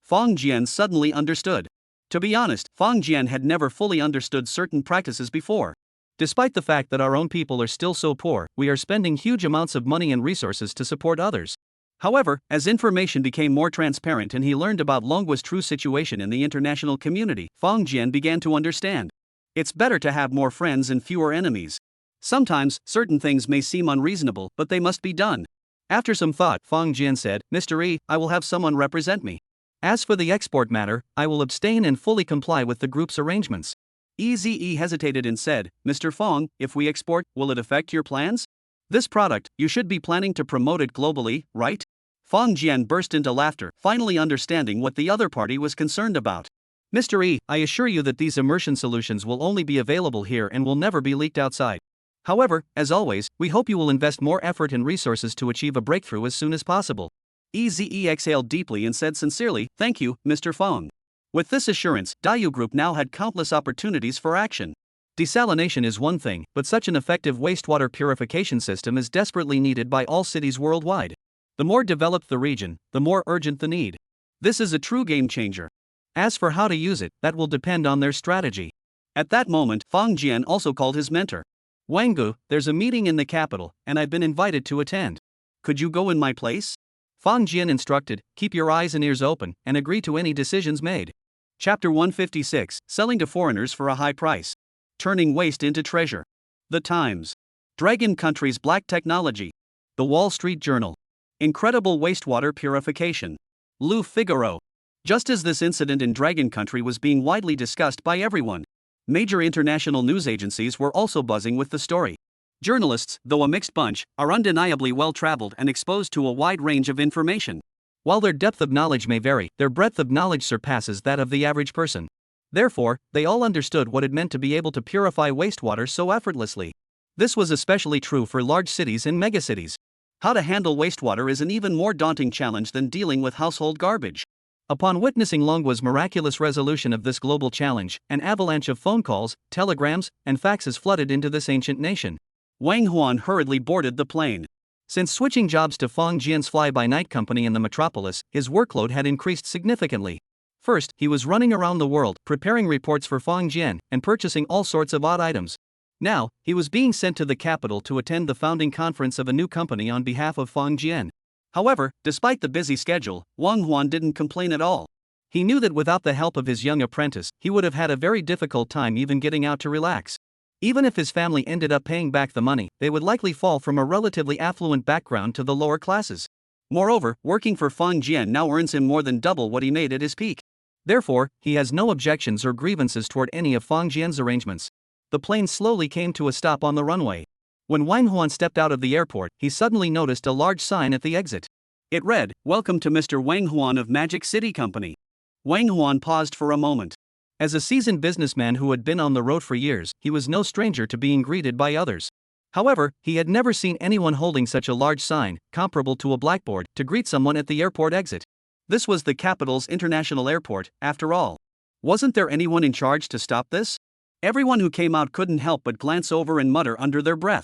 Fengjian suddenly understood. To be honest, Fengjian had never fully understood certain practices before. Despite the fact that our own people are still so poor, we are spending huge amounts of money and resources to support others. However, as information became more transparent and he learned about Longwa's true situation in the international community, Fengjian began to understand. It's better to have more friends and fewer enemies. Sometimes, certain things may seem unreasonable, but they must be done. After some thought, Fengjian said, Mr. E, I will have someone represent me. As for the export matter, I will abstain and fully comply with the group's arrangements. EZE hesitated and said, Mr. Feng, if we export, will it affect your plans? This product, you should be planning to promote it globally, right? Fengjian burst into laughter, finally understanding what the other party was concerned about. Mr. E, I assure you that these immersion solutions will only be available here and will never be leaked outside. However, as always, we hope you will invest more effort and resources to achieve a breakthrough as soon as possible. Eze exhaled deeply and said sincerely, "Thank you, Mr. Fong." With this assurance, Dayu Group now had countless opportunities for action. Desalination is one thing, but such an effective wastewater purification system is desperately needed by all cities worldwide. The more developed the region, the more urgent the need. This is a true game changer. As for how to use it, that will depend on their strategy. At that moment, Fong Jian also called his mentor. Wanggu, there's a meeting in the capital, and I've been invited to attend. Could you go in my place? Fong Jian instructed, keep your eyes and ears open, and agree to any decisions made. Chapter 156, Selling to Foreigners for a High Price. Turning Waste into Treasure. The Times. Dragon Country's Black Technology. The Wall Street Journal. Incredible wastewater purification. Le Figaro. Just as this incident in Dragon Country was being widely discussed by everyone, major international news agencies were also buzzing with the story. Journalists, though a mixed bunch, are undeniably well-traveled and exposed to a wide range of information. While their depth of knowledge may vary, their breadth of knowledge surpasses that of the average person. Therefore, they all understood what it meant to be able to purify wastewater so effortlessly. This was especially true for large cities and megacities. How to handle wastewater is an even more daunting challenge than dealing with household garbage. Upon witnessing Longwa's miraculous resolution of this global challenge, an avalanche of phone calls, telegrams, and faxes flooded into this ancient nation. Wang Huan hurriedly boarded the plane. Since switching jobs to Fong Jian's fly-by-night company in the metropolis, his workload had increased significantly. First, he was running around the world, preparing reports for Fong Jian, and purchasing all sorts of odd items. Now, he was being sent to the capital to attend the founding conference of a new company on behalf of Fong Jian. However, despite the busy schedule, Wang Huan didn't complain at all. He knew that without the help of his young apprentice, he would have had a very difficult time even getting out to relax. Even if his family ended up paying back the money, they would likely fall from a relatively affluent background to the lower classes. Moreover, working for Fong Jian now earns him more than double what he made at his peak. Therefore, he has no objections or grievances toward any of Fong Jian's arrangements. The plane slowly came to a stop on the runway. When Wang Huan stepped out of the airport, he suddenly noticed a large sign at the exit. It read, "Welcome to Mr. Wang Huan of Magic City Company." Wang Huan paused for a moment. As a seasoned businessman who had been on the road for years, he was no stranger to being greeted by others. However, he had never seen anyone holding such a large sign, comparable to a blackboard, to greet someone at the airport exit. This was the capital's international airport, after all. Wasn't there anyone in charge to stop this? Everyone who came out couldn't help but glance over and mutter under their breath.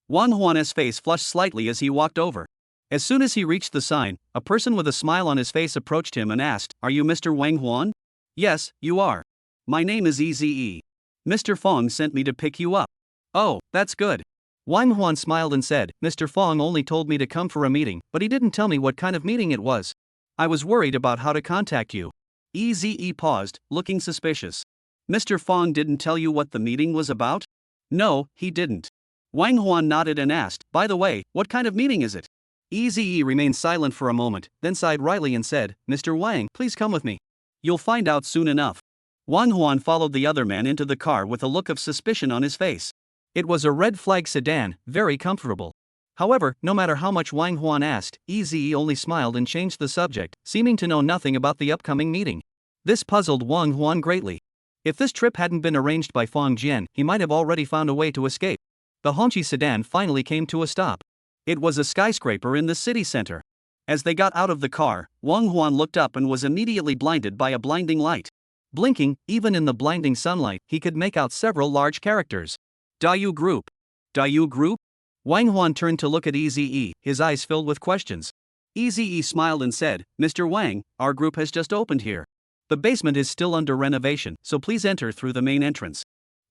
Wang Huan's face flushed slightly as he walked over. As soon as he reached the sign, a person with a smile on his face approached him and asked, "Are you Mr. Wang Huan?" "Yes, you are. My name is Eze. Mr. Fong sent me to pick you up." "Oh, that's good." Wang Huan smiled and said, "Mr. Fong only told me to come for a meeting, but he didn't tell me what kind of meeting it was. I was worried about how to contact you." Eze paused, looking suspicious. "Mr. Fong didn't tell you what the meeting was about?" "No, he didn't." Wang Huan nodded and asked, "By the way, what kind of meeting is it?" Eze remained silent for a moment, then sighed wryly and said, "Mr. Wang, please come with me." "You'll find out soon enough." Wang Huan followed the other man into the car with a look of suspicion on his face. It was a red flag sedan, very comfortable. However, no matter how much Wang Huan asked, Eze only smiled and changed the subject, seeming to know nothing about the upcoming meeting. This puzzled Wang Huan greatly. If this trip hadn't been arranged by Fong Jian, he might have already found a way to escape. The Hongqi sedan finally came to a stop. It was a skyscraper in the city center. As they got out of the car, Wang Huan looked up and was immediately blinded by a blinding light. Blinking, even in the blinding sunlight, he could make out several large characters. Dayu Group. Dayu Group? Wang Huan turned to look at Eze, his eyes filled with questions. Eze smiled and said, "Mr. Wang, our group has just opened here. The basement is still under renovation, so please enter through the main entrance."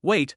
Wait.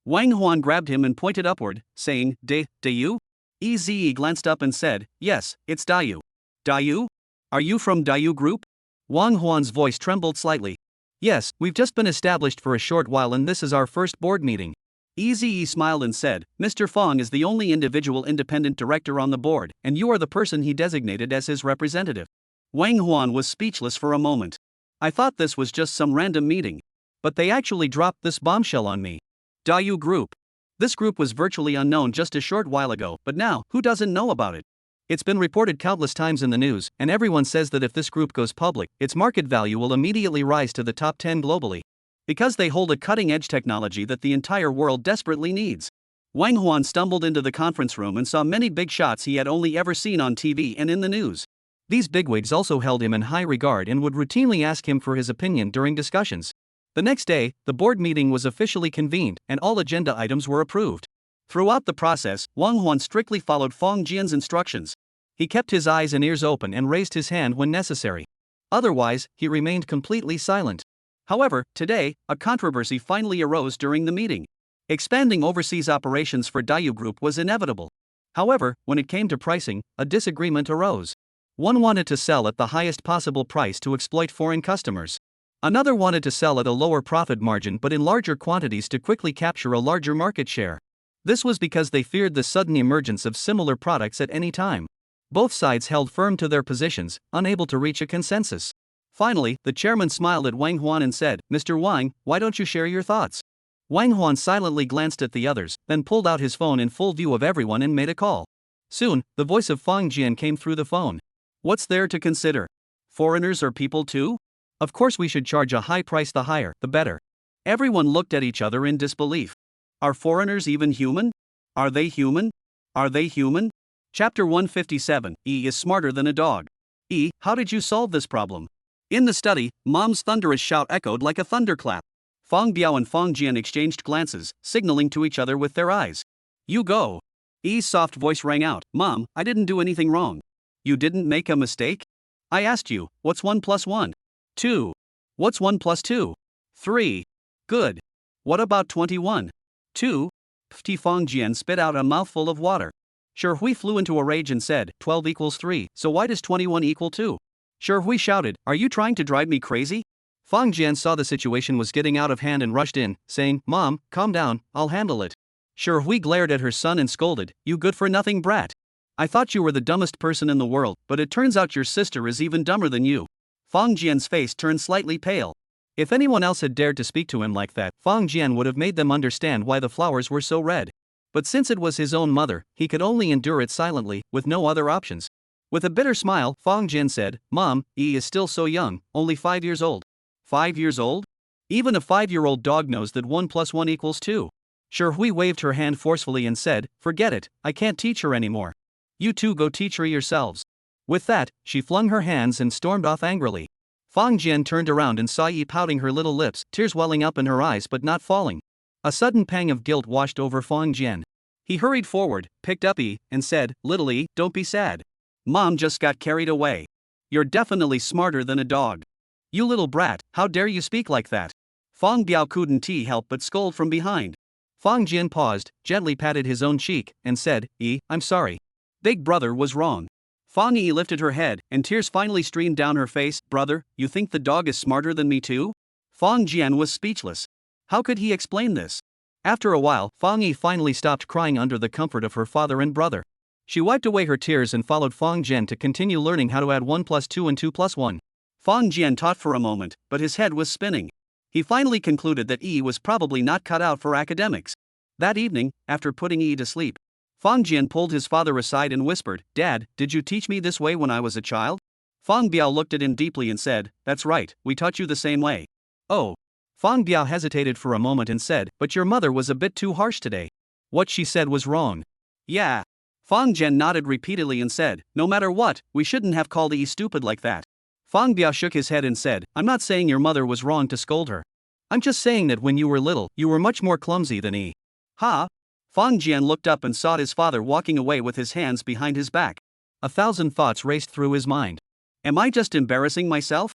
Wang Huan grabbed him and pointed upward, saying, Dayu? Eze glanced up and said, "Yes, it's Dayu." "Dayu? Are you from Dayu Group?" Wang Huan's voice trembled slightly. "Yes, we've just been established for a short while and this is our first board meeting." Eze smiled and said, "Mr. Fong is the only individual independent director on the board, and you are the person he designated as his representative." Wang Huan was speechless for a moment. "I thought this was just some random meeting. But they actually dropped this bombshell on me. Dayu Group. This group was virtually unknown just a short while ago, but now, who doesn't know about it? It's been reported countless times in the news, and everyone says that if this group goes public, its market value will immediately rise to the top 10 globally. Because they hold a cutting-edge technology that the entire world desperately needs. Wang Huan stumbled into the conference room and saw many big shots he had only ever seen on TV and in the news. These bigwigs also held him in high regard and would routinely ask him for his opinion during discussions. The next day, the board meeting was officially convened and all agenda items were approved. Throughout the process, Wang Huan strictly followed Fang Jian's instructions. He kept his eyes and ears open and raised his hand when necessary. Otherwise, he remained completely silent. However, today, a controversy finally arose during the meeting. Expanding overseas operations for Dayu Group was inevitable. However, when it came to pricing, a disagreement arose. One wanted to sell at the highest possible price to exploit foreign customers. Another wanted to sell at a lower profit margin but in larger quantities to quickly capture a larger market share. This was because they feared the sudden emergence of similar products at any time. Both sides held firm to their positions, unable to reach a consensus. Finally, the chairman smiled at Wang Huan and said, "Mr. Wang, why don't you share your thoughts?" Wang Huan silently glanced at the others, then pulled out his phone in full view of everyone and made a call. Soon, the voice of Fang Jian came through the phone. "What's there to consider? Foreigners are people too? Of course we should charge a high price, the higher, the better." Everyone looked at each other in disbelief. Are foreigners even human? Are they human? Are they human? Chapter 157, E is smarter than a dog. E, how did you solve this problem? In the study, Mom's thunderous shout echoed like a thunderclap. Fang Biao and Fang Jian exchanged glances, signaling to each other with their eyes. "You go." E's soft voice rang out, "Mom, I didn't do anything wrong." "You didn't make a mistake? I asked you, what's 1 plus 1? 2. What's 1 plus 2? 3. Good. What about 21? 2. Pfti Fang Jian spit out a mouthful of water. Sure Hui flew into a rage and said, 12 equals 3, so why does 21 equal 2? Sure Hui shouted, "Are you trying to drive me crazy?" Fang Jian saw the situation was getting out of hand and rushed in, saying, "Mom, calm down, I'll handle it." Sure Hui glared at her son and scolded, "You good-for-nothing brat. I thought you were the dumbest person in the world, but it turns out your sister is even dumber than you." Fang Jian's face turned slightly pale. If anyone else had dared to speak to him like that, Fang Jian would have made them understand why the flowers were so red. But since it was his own mother, he could only endure it silently, with no other options. With a bitter smile, Fang Jian said, "Mom, E is still so young, only 5 years old." 5 years old? Even a 5-year-old dog knows that 1 plus 1 equals 2. Sure Hui waved her hand forcefully and said, "Forget it, I can't teach her anymore. You two go teach her yourselves." With that, she flung her hands and stormed off angrily. Fang Jian turned around and saw Yi pouting her little lips, tears welling up in her eyes but not falling. A sudden pang of guilt washed over Fang Jian. He hurried forward, picked up Yi, and said, "Little Yi, don't be sad. Mom just got carried away. You're definitely smarter than a dog. You little brat, how dare you speak like that?" Fang Biao couldn't help but scold from behind. Fang Jian paused, gently patted his own cheek, and said, "Yi, I'm sorry. Big brother was wrong." Fang Yi lifted her head, and tears finally streamed down her face. "Brother, you think the dog is smarter than me too?" Fang Jian was speechless. How could he explain this? After a while, Fang Yi finally stopped crying under the comfort of her father and brother. She wiped away her tears and followed Fang Jian to continue learning how to add 1 plus 2 and 2 plus 1. Fang Jian taught for a moment, but his head was spinning. He finally concluded that Yi was probably not cut out for academics. That evening, after putting Yi to sleep, Fang Jian pulled his father aside and whispered, "Dad, did you teach me this way when I was a child?" Fang Biao looked at him deeply and said, "That's right, we taught you the same way." "Oh." Fang Biao hesitated for a moment and said, "But your mother was a bit too harsh today. What she said was wrong." "Yeah." Fang Jian nodded repeatedly and said, "No matter what, we shouldn't have called Yi stupid like that." Fang Biao shook his head and said, "I'm not saying your mother was wrong to scold her. I'm just saying that when you were little, you were much more clumsy than Yi." "Ha?" Fang Jian looked up and saw his father walking away with his hands behind his back. 1,000 thoughts raced through his mind. Am I just embarrassing myself?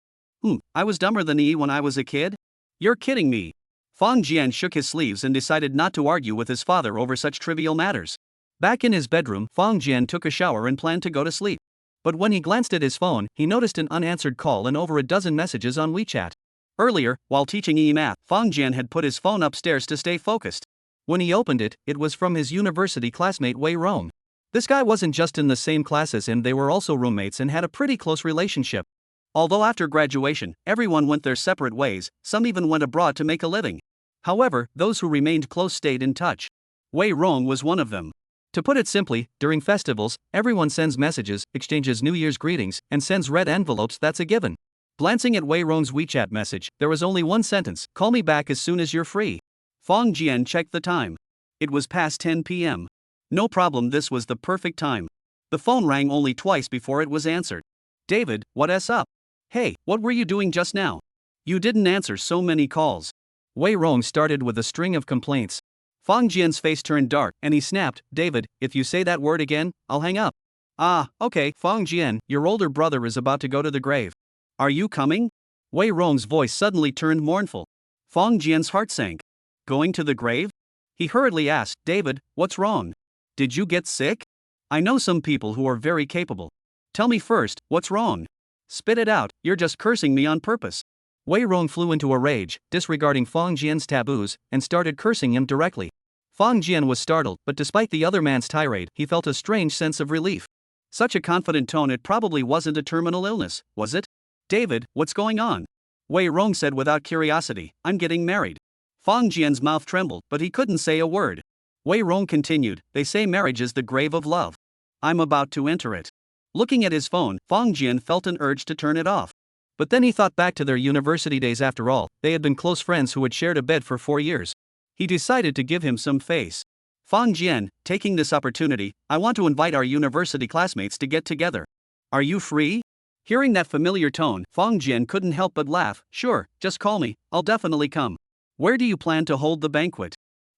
I was dumber than Yi when I was a kid? You're kidding me. Fang Jian shook his sleeves and decided not to argue with his father over such trivial matters. Back in his bedroom, Fang Jian took a shower and planned to go to sleep. But when he glanced at his phone, he noticed an unanswered call and over a dozen messages on WeChat. Earlier, while teaching Yi math, Fang Jian had put his phone upstairs to stay focused. When he opened it, it was from his university classmate Wei Rong. This guy wasn't just in the same class as him, they were also roommates and had a pretty close relationship. Although after graduation, everyone went their separate ways, some even went abroad to make a living. However, those who remained close stayed in touch. Wei Rong was one of them. To put it simply, during festivals, everyone sends messages, exchanges New Year's greetings, and sends red envelopes. That's a given. Glancing at Wei Rong's WeChat message, there was only one sentence: "Call me back as soon as you're free." Fong Jian checked the time. It was past 10 p.m. No problem, this was the perfect time. The phone rang only twice before it was answered. "David, what's up? Hey, what were you doing just now? You didn't answer so many calls." Wei Rong started with a string of complaints. Fong Jian's face turned dark, and he snapped, "David, if you say that word again, I'll hang up." "Ah, okay, Fong Jian, your older brother is about to go to the grave. Are you coming?" Wei Rong's voice suddenly turned mournful. Fong Jian's heart sank. "Going to the grave?" He hurriedly asked, "David, what's wrong? Did you get sick? I know some people who are very capable. Tell me first, what's wrong? Spit it out, you're just cursing me on purpose." Wei Rong flew into a rage, disregarding Fong Jian's taboos, and started cursing him directly. Fong Jian was startled, but despite the other man's tirade, he felt a strange sense of relief. Such a confident tone, it probably wasn't a terminal illness, was it? "David, what's going on?" Wei Rong said without curiosity, "I'm getting married." Fong Jian's mouth trembled, but he couldn't say a word. Wei Rong continued, "They say marriage is the grave of love. I'm about to enter it." Looking at his phone, Fong Jian felt an urge to turn it off. But then he thought back to their university days. After all, they had been close friends who had shared a bed for 4 years. He decided to give him some face. "Fong Jian, taking this opportunity, I want to invite our university classmates to get together. Are you free?" Hearing that familiar tone, Fong Jian couldn't help but laugh. "Sure, just call me, I'll definitely come. Where do you plan to hold the banquet?"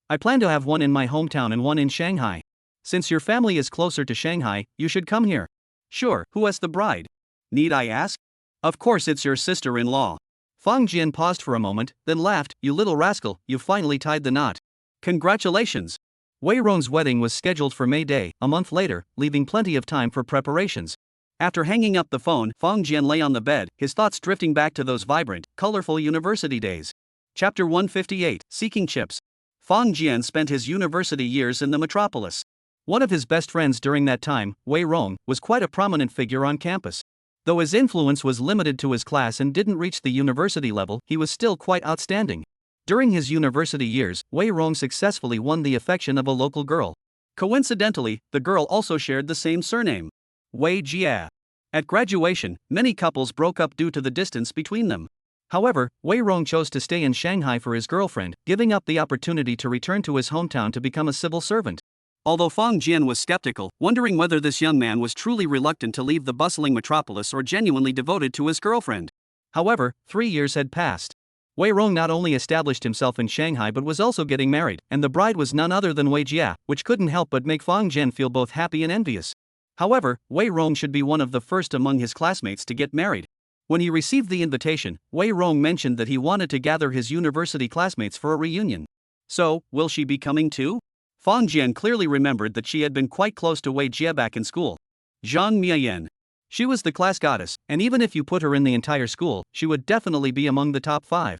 "I plan to have one in my hometown and one in Shanghai. Since your family is closer to Shanghai, you should come here." "Sure, who has the bride? Need I ask?" "Of course, it's your sister-in-law." Fong Jian paused for a moment, then laughed, "You little rascal, you've finally tied the knot. Congratulations." Wei Rong's wedding was scheduled for May Day, a month later, leaving plenty of time for preparations. After hanging up the phone, Fong Jian lay on the bed, his thoughts drifting back to those vibrant, colorful university days. Chapter 158, Seeking Chips. Fong Jian spent his university years in the metropolis. One of his best friends during that time, Wei Rong, was quite a prominent figure on campus. Though his influence was limited to his class and didn't reach the university level, he was still quite outstanding. During his university years, Wei Rong successfully won the affection of a local girl. Coincidentally, the girl also shared the same surname, Wei Jia. At graduation, many couples broke up due to the distance between them. However, Wei Rong chose to stay in Shanghai for his girlfriend, giving up the opportunity to return to his hometown to become a civil servant. Although Fong Jian was skeptical, wondering whether this young man was truly reluctant to leave the bustling metropolis or genuinely devoted to his girlfriend. However, 3 years had passed. Wei Rong not only established himself in Shanghai but was also getting married, and the bride was none other than Wei Jia, which couldn't help but make Fong Jian feel both happy and envious. However, Wei Rong should be one of the first among his classmates to get married. When he received the invitation, Wei Rong mentioned that he wanted to gather his university classmates for a reunion. "So, will she be coming too?" Fong Jian clearly remembered that she had been quite close to Wei Jia back in school. Zhang Miayan. She was the class goddess, and even if you put her in the entire school, she would definitely be among the top 5.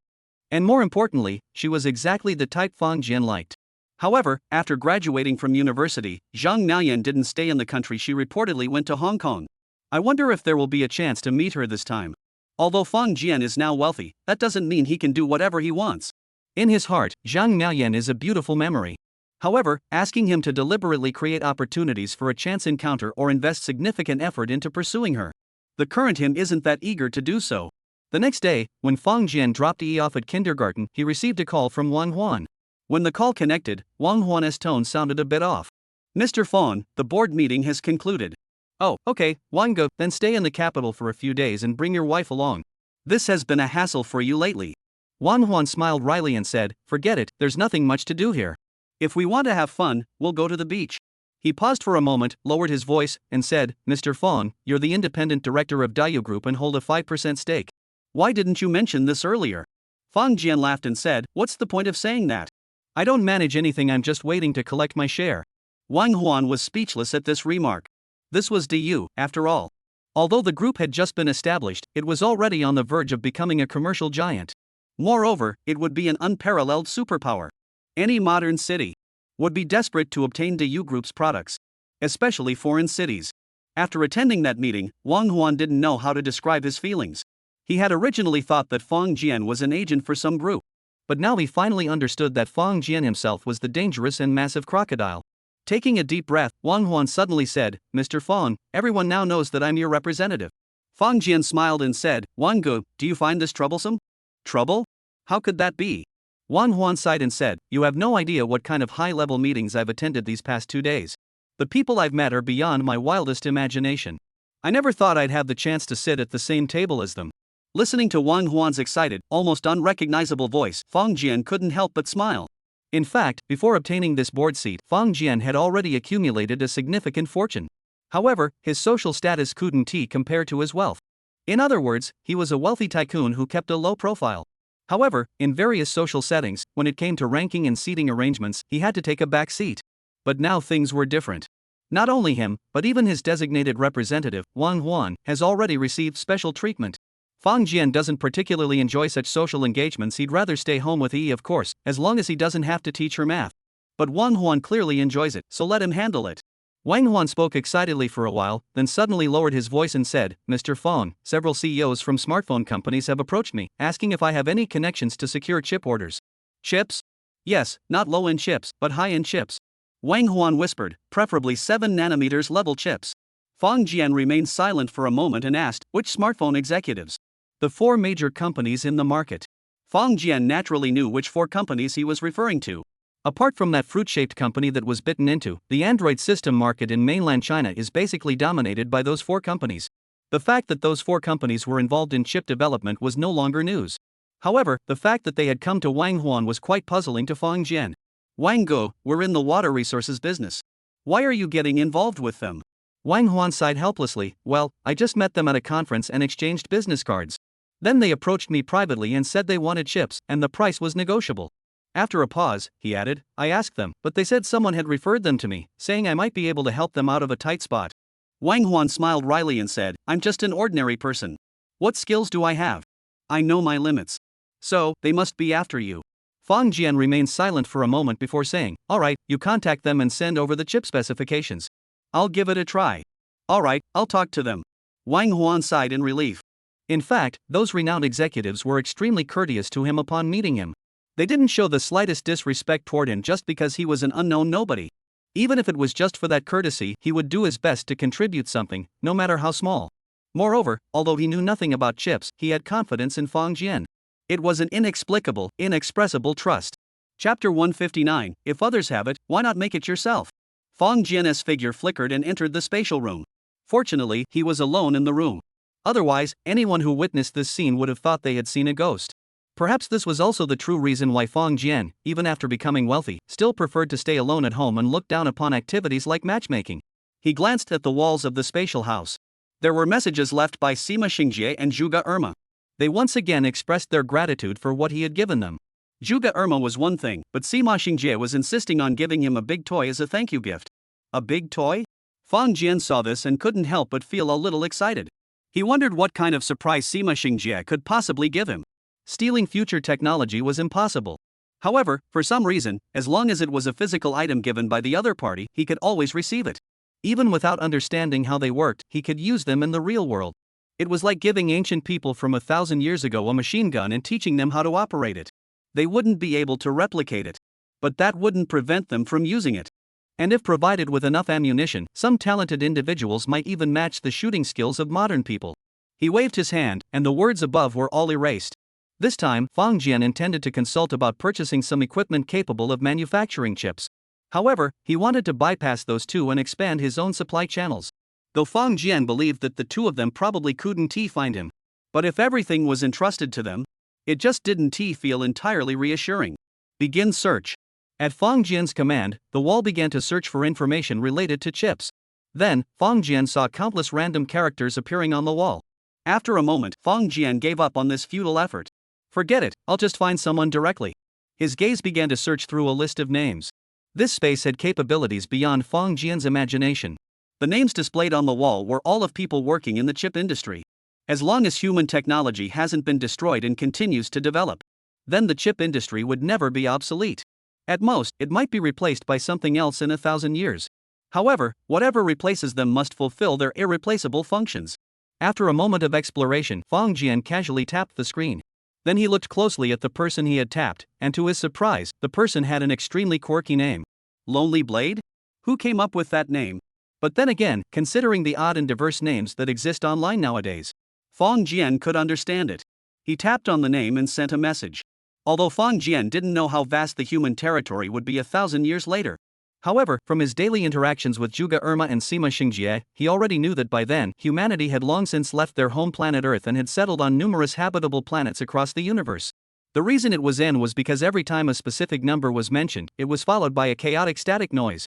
And more importantly, she was exactly the type Fong Jian liked. However, after graduating from university, Zhang Miayan didn't stay in the country. She reportedly went to Hong Kong. I wonder if there will be a chance to meet her this time. Although Fong Jian is now wealthy, that doesn't mean he can do whatever he wants. In his heart, Zhang Miayan is a beautiful memory. However, asking him to deliberately create opportunities for a chance encounter or invest significant effort into pursuing her. The current him isn't that eager to do so. The next day, when Fong Jian dropped Yi off at kindergarten, he received a call from Wang Huan. When the call connected, Wang Huan's tone sounded a bit off. "Mr. Fong, the board meeting has concluded." "Oh, okay, Wang go, then stay in the capital for a few days and bring your wife along. This has been a hassle for you lately." Wang Huan smiled wryly and said, "Forget it, there's nothing much to do here. If we want to have fun, we'll go to the beach." He paused for a moment, lowered his voice, and said, "Mr. Fong, you're the independent director of Dayu Group and hold a 5% stake. Why didn't you mention this earlier?" Fong Jian laughed and said, "What's the point of saying that? I don't manage anything, I'm just waiting to collect my share." Wang Huan was speechless at this remark. This was Dayu, after all. Although the group had just been established, it was already on the verge of becoming a commercial giant. Moreover, it would be an unparalleled superpower. Any modern city would be desperate to obtain Dayu Group's products, especially foreign cities. After attending that meeting, Wang Huan didn't know how to describe his feelings. He had originally thought that Fong Jian was an agent for some group, but now he finally understood that Fong Jian himself was the dangerous and massive crocodile. Taking a deep breath, Wang Huan suddenly said, Mr. Fong, everyone now knows that I'm your representative. Fang Jian smiled and said, Wang Gu, do you find this troublesome? Trouble? How could that be? Wang Huan sighed and said, you have no idea what kind of high-level meetings I've attended these past 2 days. The people I've met are beyond my wildest imagination. I never thought I'd have the chance to sit at the same table as them. Listening to Wang Huan's excited, almost unrecognizable voice, Fang Jian couldn't help but smile. In fact, before obtaining this board seat, Fang Jian had already accumulated a significant fortune. However, his social status couldn't compare to his wealth. In other words, he was a wealthy tycoon who kept a low profile. However, in various social settings, when it came to ranking and seating arrangements, he had to take a back seat. But now things were different. Not only him, but even his designated representative, Wang Huan, has already received special treatment. Fang Jian doesn't particularly enjoy such social engagements. He'd rather stay home with Yi, of course, as long as he doesn't have to teach her math. But Wang Huan clearly enjoys it, so let him handle it. Wang Huan spoke excitedly for a while, then suddenly lowered his voice and said, Mr. Fong, several CEOs from smartphone companies have approached me, asking if I have any connections to secure chip orders. Chips? Yes, not low-end chips, but high-end chips. Wang Huan whispered, preferably 7 nanometers level chips. Fang Jian remained silent for a moment and asked, which smartphone executives? The 4 major companies in the market. Fang Jian naturally knew which 4 companies he was referring to. Apart from that fruit-shaped company that was bitten into, the Android system market in mainland China is basically dominated by those 4 companies. The fact that those 4 companies were involved in chip development was no longer news. However, the fact that they had come to Wang Huan was quite puzzling to Fang Jian. Wang Guo, we're in the water resources business. Why are you getting involved with them? Wang Huan sighed helplessly, well, I just met them at a conference and exchanged business cards. Then they approached me privately and said they wanted chips, and the price was negotiable. After a pause, he added, I asked them, but they said someone had referred them to me, saying I might be able to help them out of a tight spot. Wang Huan smiled wryly and said, I'm just an ordinary person. What skills do I have? I know my limits. So, they must be after you. Fang Jian remained silent for a moment before saying, alright, you contact them and send over the chip specifications. I'll give it a try. Alright, I'll talk to them. Wang Huan sighed in relief. In fact, those renowned executives were extremely courteous to him upon meeting him. They didn't show the slightest disrespect toward him just because he was an unknown nobody. Even if it was just for that courtesy, he would do his best to contribute something, no matter how small. Moreover, although he knew nothing about chips, he had confidence in Fang Jian. It was an inexplicable, inexpressible trust. Chapter 159, If others have it, why not make it yourself? Fang Jian's figure flickered and entered the spatial room. Fortunately, he was alone in the room. Otherwise, anyone who witnessed this scene would have thought they had seen a ghost. Perhaps this was also the true reason why Fang Jian, even after becoming wealthy, still preferred to stay alone at home and look down upon activities like matchmaking. He glanced at the walls of the spatial house. There were messages left by Sima Xingjie and Zhuge Irma. They once again expressed their gratitude for what he had given them. Zhuge Irma was one thing, but Sima Xingjie was insisting on giving him a big toy as a thank you gift. A big toy? Fang Jian saw this and couldn't help but feel a little excited. He wondered what kind of surprise Sima Xingjie could possibly give him. Stealing future technology was impossible. However, for some reason, as long as it was a physical item given by the other party, he could always receive it. Even without understanding how they worked, he could use them in the real world. It was like giving ancient people from 1,000 years ago a machine gun and teaching them how to operate it. They wouldn't be able to replicate it. But that wouldn't prevent them from using it. And if provided with enough ammunition, some talented individuals might even match the shooting skills of modern people. He waved his hand, and the words above were all erased. This time, Fang Jian intended to consult about purchasing some equipment capable of manufacturing chips. However, he wanted to bypass those two and expand his own supply channels. Though Fang Jian believed that the two of them probably couldn't find him. But if everything was entrusted to them, it just didn't feel entirely reassuring. Begin search. At Fang Jian's command, the wall began to search for information related to chips. Then, Fang Jian saw countless random characters appearing on the wall. After a moment, Fang Jian gave up on this futile effort. Forget it, I'll just find someone directly. His gaze began to search through a list of names. This space had capabilities beyond Fang Jian's imagination. The names displayed on the wall were all of people working in the chip industry. As long as human technology hasn't been destroyed and continues to develop, then the chip industry would never be obsolete. At most, it might be replaced by something else in 1,000 years. However, whatever replaces them must fulfill their irreplaceable functions. After a moment of exploration, Fang Jian casually tapped the screen. Then he looked closely at the person he had tapped, and to his surprise, the person had an extremely quirky name. Lonely Blade? Who came up with that name? But then again, considering the odd and diverse names that exist online nowadays, Fong Jian could understand it. He tapped on the name and sent a message. Although Fong Jian didn't know how vast the human territory would be 1,000 years later. However, from his daily interactions with Zhuge Irma and Sima Xingjie, he already knew that by then, humanity had long since left their home planet Earth and had settled on numerous habitable planets across the universe. The reason it was N was because every time a specific number was mentioned, it was followed by a chaotic static noise.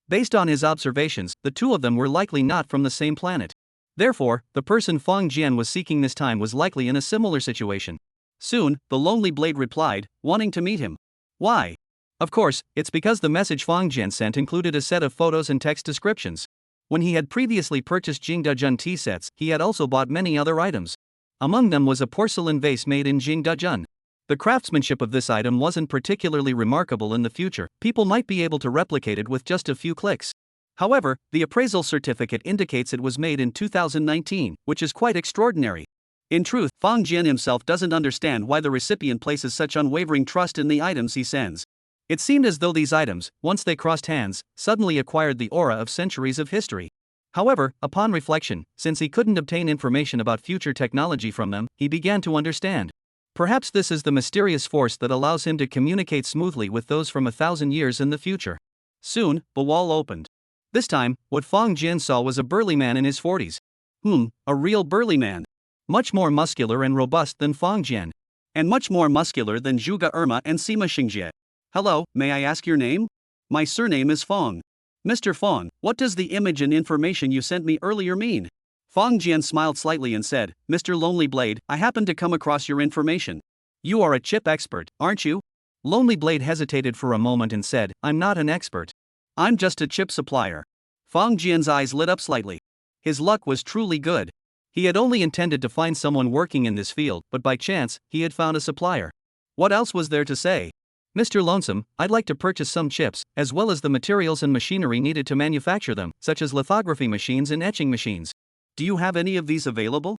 Based on his observations, the two of them were likely not from the same planet. Therefore, the person Fong Jian was seeking this time was likely in a similar situation. Soon, the Lonely Blade replied, wanting to meet him. Why? Of course, it's because the message Fong Jian sent included a set of photos and text descriptions. When he had previously purchased Jingdezhen tea sets, he had also bought many other items. Among them was a porcelain vase made in Jingdezhen. The craftsmanship of this item wasn't particularly remarkable in the future, people might be able to replicate it with just a few clicks. However, the appraisal certificate indicates it was made in 2019, which is quite extraordinary. In truth, Fong Jian himself doesn't understand why the recipient places such unwavering trust in the items he sends. It seemed as though these items, once they crossed hands, suddenly acquired the aura of centuries of history. However, upon reflection, since he couldn't obtain information about future technology from them, he began to understand. Perhaps this is the mysterious force that allows him to communicate smoothly with those from 1,000 years in the future. Soon, the wall opened. This time, what Fong Jian saw was a burly man in his 40s. A real burly man. Much more muscular and robust than Fong Jian. And much more muscular than Zhuge Irma and Sima Xingjie. Hello, may I ask your name? My surname is Fong. Mr. Fong, what does the image and information you sent me earlier mean? Fong Jian smiled slightly and said, Mr. Lonely Blade, I happened to come across your information. You are a chip expert, aren't you? Lonely Blade hesitated for a moment and said, I'm not an expert. I'm just a chip supplier. Fong Jian's eyes lit up slightly. His luck was truly good. He had only intended to find someone working in this field, but by chance, he had found a supplier. What else was there to say? Mr. Lonesome, I'd like to purchase some chips, as well as the materials and machinery needed to manufacture them, such as lithography machines and etching machines. Do you have any of these available?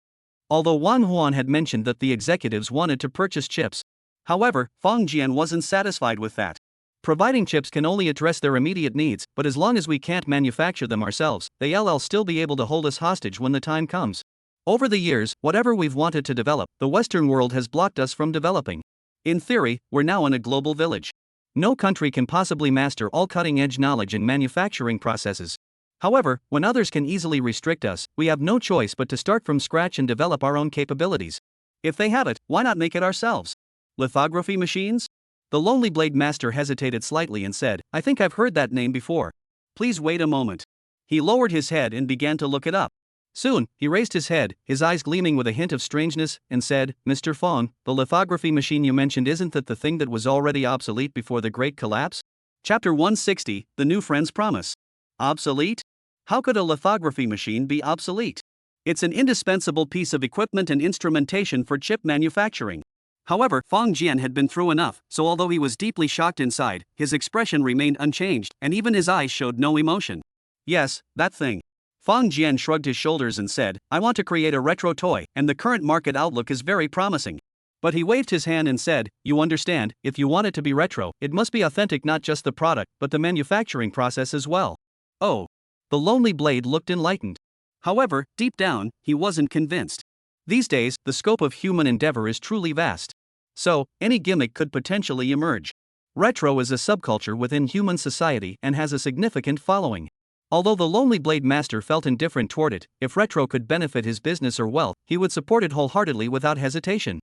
Although Wan Huan had mentioned that the executives wanted to purchase chips. However, Fong Jian wasn't satisfied with that. Providing chips can only address their immediate needs, but as long as we can't manufacture them ourselves, they'll still be able to hold us hostage when the time comes. Over the years, whatever we've wanted to develop, the Western world has blocked us from developing. In theory, we're now in a global village. No country can possibly master all cutting-edge knowledge in manufacturing processes. However, when others can easily restrict us, we have no choice but to start from scratch and develop our own capabilities. If they have it, why not make it ourselves? Lithography machines? The Lonely Blade Master hesitated slightly and said, I think I've heard that name before. Please wait a moment. He lowered his head and began to look it up. Soon, he raised his head, his eyes gleaming with a hint of strangeness, and said, Mr. Fong, the lithography machine you mentioned isn't that the thing that was already obsolete before the Great Collapse? Chapter 160, The New Friend's Promise. Obsolete? How could a lithography machine be obsolete? It's an indispensable piece of equipment and instrumentation for chip manufacturing. However, Fong Jian had been through enough, so although he was deeply shocked inside, his expression remained unchanged, and even his eyes showed no emotion. Yes, that thing. Fong Jian shrugged his shoulders and said, I want to create a retro toy, and the current market outlook is very promising. But he waved his hand and said, you understand, if you want it to be retro, it must be authentic, not just the product, but the manufacturing process as well. Oh. The Lonely Blade looked enlightened. However, deep down, he wasn't convinced. These days, the scope of human endeavor is truly vast. So, any gimmick could potentially emerge. Retro is a subculture within human society and has a significant following. Although the Lonely Blade Master felt indifferent toward it, if retro could benefit his business or wealth, he would support it wholeheartedly without hesitation.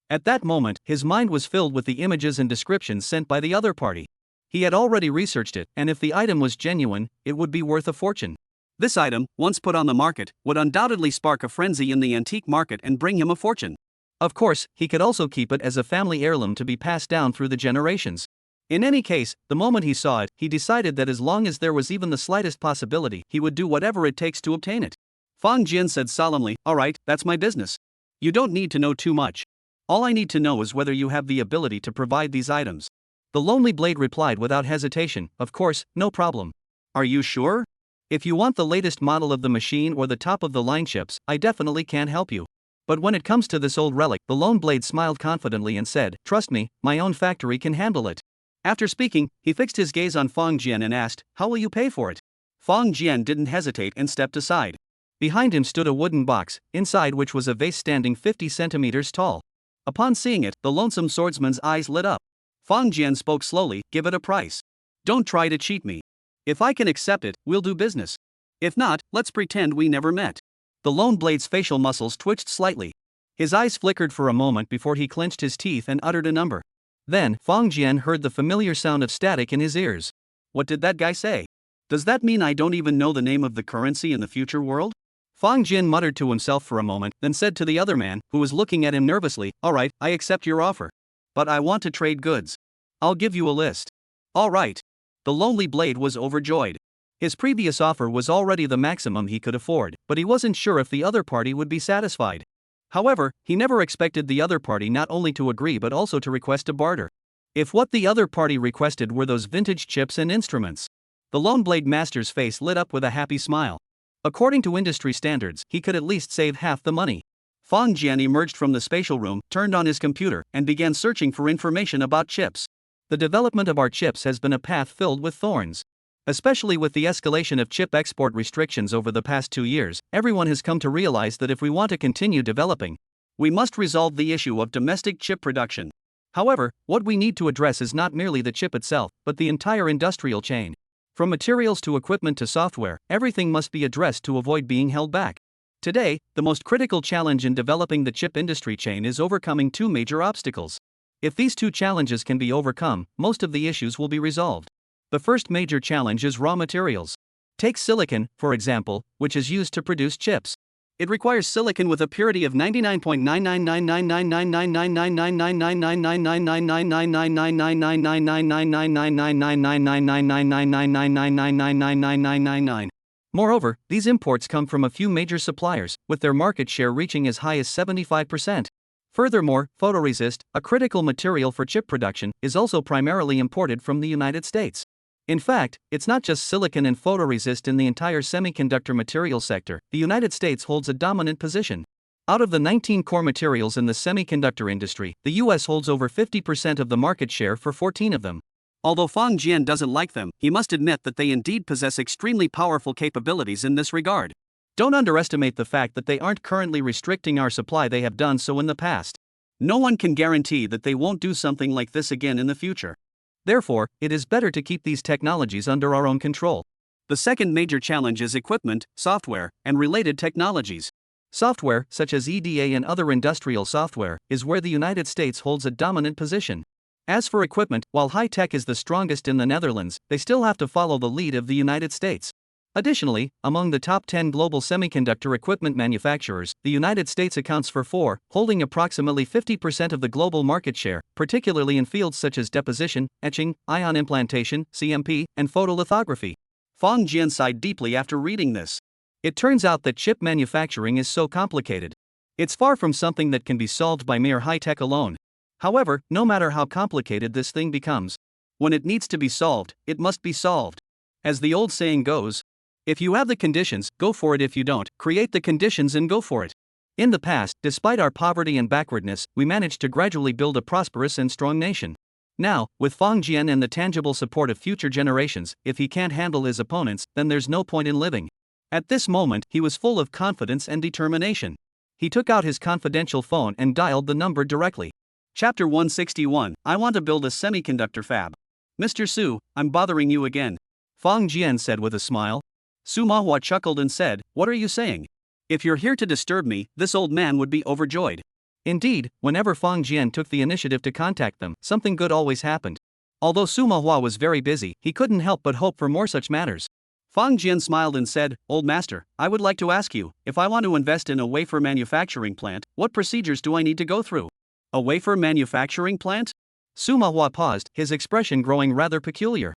At that moment, his mind was filled with the images and descriptions sent by the other party. He had already researched it, and if the item was genuine, it would be worth a fortune. This item, once put on the market, would undoubtedly spark a frenzy in the antique market and bring him a fortune. Of course, he could also keep it as a family heirloom to be passed down through the generations. In any case, the moment he saw it, he decided that as long as there was even the slightest possibility, he would do whatever it takes to obtain it. Fong Jian said solemnly, all right, that's my business. You don't need to know too much. All I need to know is whether you have the ability to provide these items. The Lonely Blade replied without hesitation, of course, no problem. Are you sure? If you want the latest model of the machine or the top of the line chips, I definitely can't help you. But when it comes to this old relic, the Lone Blade smiled confidently and said, trust me, my own factory can handle it. After speaking, he fixed his gaze on Fong Jian and asked, how will you pay for it? Fang Jian didn't hesitate and stepped aside. Behind him stood a wooden box, inside which was a vase standing 50 centimeters tall. Upon seeing it, the lonesome swordsman's eyes lit up. Fang Jian spoke slowly, "Give it a price. Don't try to cheat me. If I can accept it, we'll do business. If not, let's pretend we never met." The lone blade's facial muscles twitched slightly. His eyes flickered for a moment before he clenched his teeth and uttered a number. Then, Fang Jian heard the familiar sound of static in his ears. What did that guy say? Does that mean I don't even know the name of the currency in the future world? Fang Jian muttered to himself for a moment, then said to the other man, who was looking at him nervously, "All right, I accept your offer. But I want to trade goods. I'll give you a list." "All right." The lonely blade was overjoyed. His previous offer was already the maximum he could afford, but he wasn't sure if the other party would be satisfied. However, he never expected the other party not only to agree but also to request a barter. If what the other party requested were those vintage chips and instruments. The Lone Blade Master's face lit up with a happy smile. According to industry standards, he could at least save half the money. Fang Jian emerged from the spatial room, turned on his computer, and began searching for information about chips. The development of our chips has been a path filled with thorns. Especially with the escalation of chip export restrictions over the past 2 years, everyone has come to realize that if we want to continue developing, we must resolve the issue of domestic chip production. However, what we need to address is not merely the chip itself, but the entire industrial chain. From materials to equipment to software, everything must be addressed to avoid being held back. Today, the most critical challenge in developing the chip industry chain is overcoming 2 major obstacles. If these 2 challenges can be overcome, most of the issues will be resolved. The first major challenge is raw materials. Take silicon, for example, which is used to produce chips. It requires silicon with a purity of 99.999999999999999999999999999999999999999999999999999999999999999999999999999999999. Moreover, these imports come from a few major suppliers, with their market share reaching as high as 75%. Furthermore, photoresist, a critical material for chip production, is also primarily imported from the United States. In fact, it's not just silicon and photoresist in the entire semiconductor material sector. The United States holds a dominant position. Out of the 19 core materials in the semiconductor industry, the US holds over 50% of the market share for 14 of them. Although Fang Jian doesn't like them, he must admit that they indeed possess extremely powerful capabilities in this regard. Don't underestimate the fact that they aren't currently restricting our supply. They have done so in the past. No one can guarantee that they won't do something like this again in the future. Therefore, it is better to keep these technologies under our own control. The second major challenge is equipment, software, and related technologies. Software, such as EDA and other industrial software, is where the United States holds a dominant position. As for equipment, while high-tech is the strongest in the Netherlands, they still have to follow the lead of the United States. Additionally, among the top 10 global semiconductor equipment manufacturers, the United States accounts for 4, holding approximately 50% of the global market share, particularly in fields such as deposition, etching, ion implantation, CMP, and photolithography. Fang Jian sighed deeply after reading this. It turns out that chip manufacturing is so complicated. It's far from something that can be solved by mere high-tech alone. However, no matter how complicated this thing becomes, when it needs to be solved, it must be solved. As the old saying goes, if you have the conditions, go for it. If you don't, create the conditions and go for it. In the past, despite our poverty and backwardness, we managed to gradually build a prosperous and strong nation. Now, with Fang Jian and the tangible support of future generations, if he can't handle his opponents, then there's no point in living. At this moment, he was full of confidence and determination. He took out his confidential phone and dialed the number directly. Chapter 161, I want to build a semiconductor fab. Mr. Su, I'm bothering you again. Fang Jian said with a smile. Su Manhwa chuckled and said, What are you saying? If you're here to disturb me, this old man would be overjoyed. Indeed, whenever Fang Jian took the initiative to contact them, something good always happened. Although Su Manhwa was very busy, he couldn't help but hope for more such matters. Fang Jian smiled and said, Old master, I would like to ask you, if I want to invest in a wafer manufacturing plant, what procedures do I need to go through? A wafer manufacturing plant? Su Manhwa paused, his expression growing rather peculiar.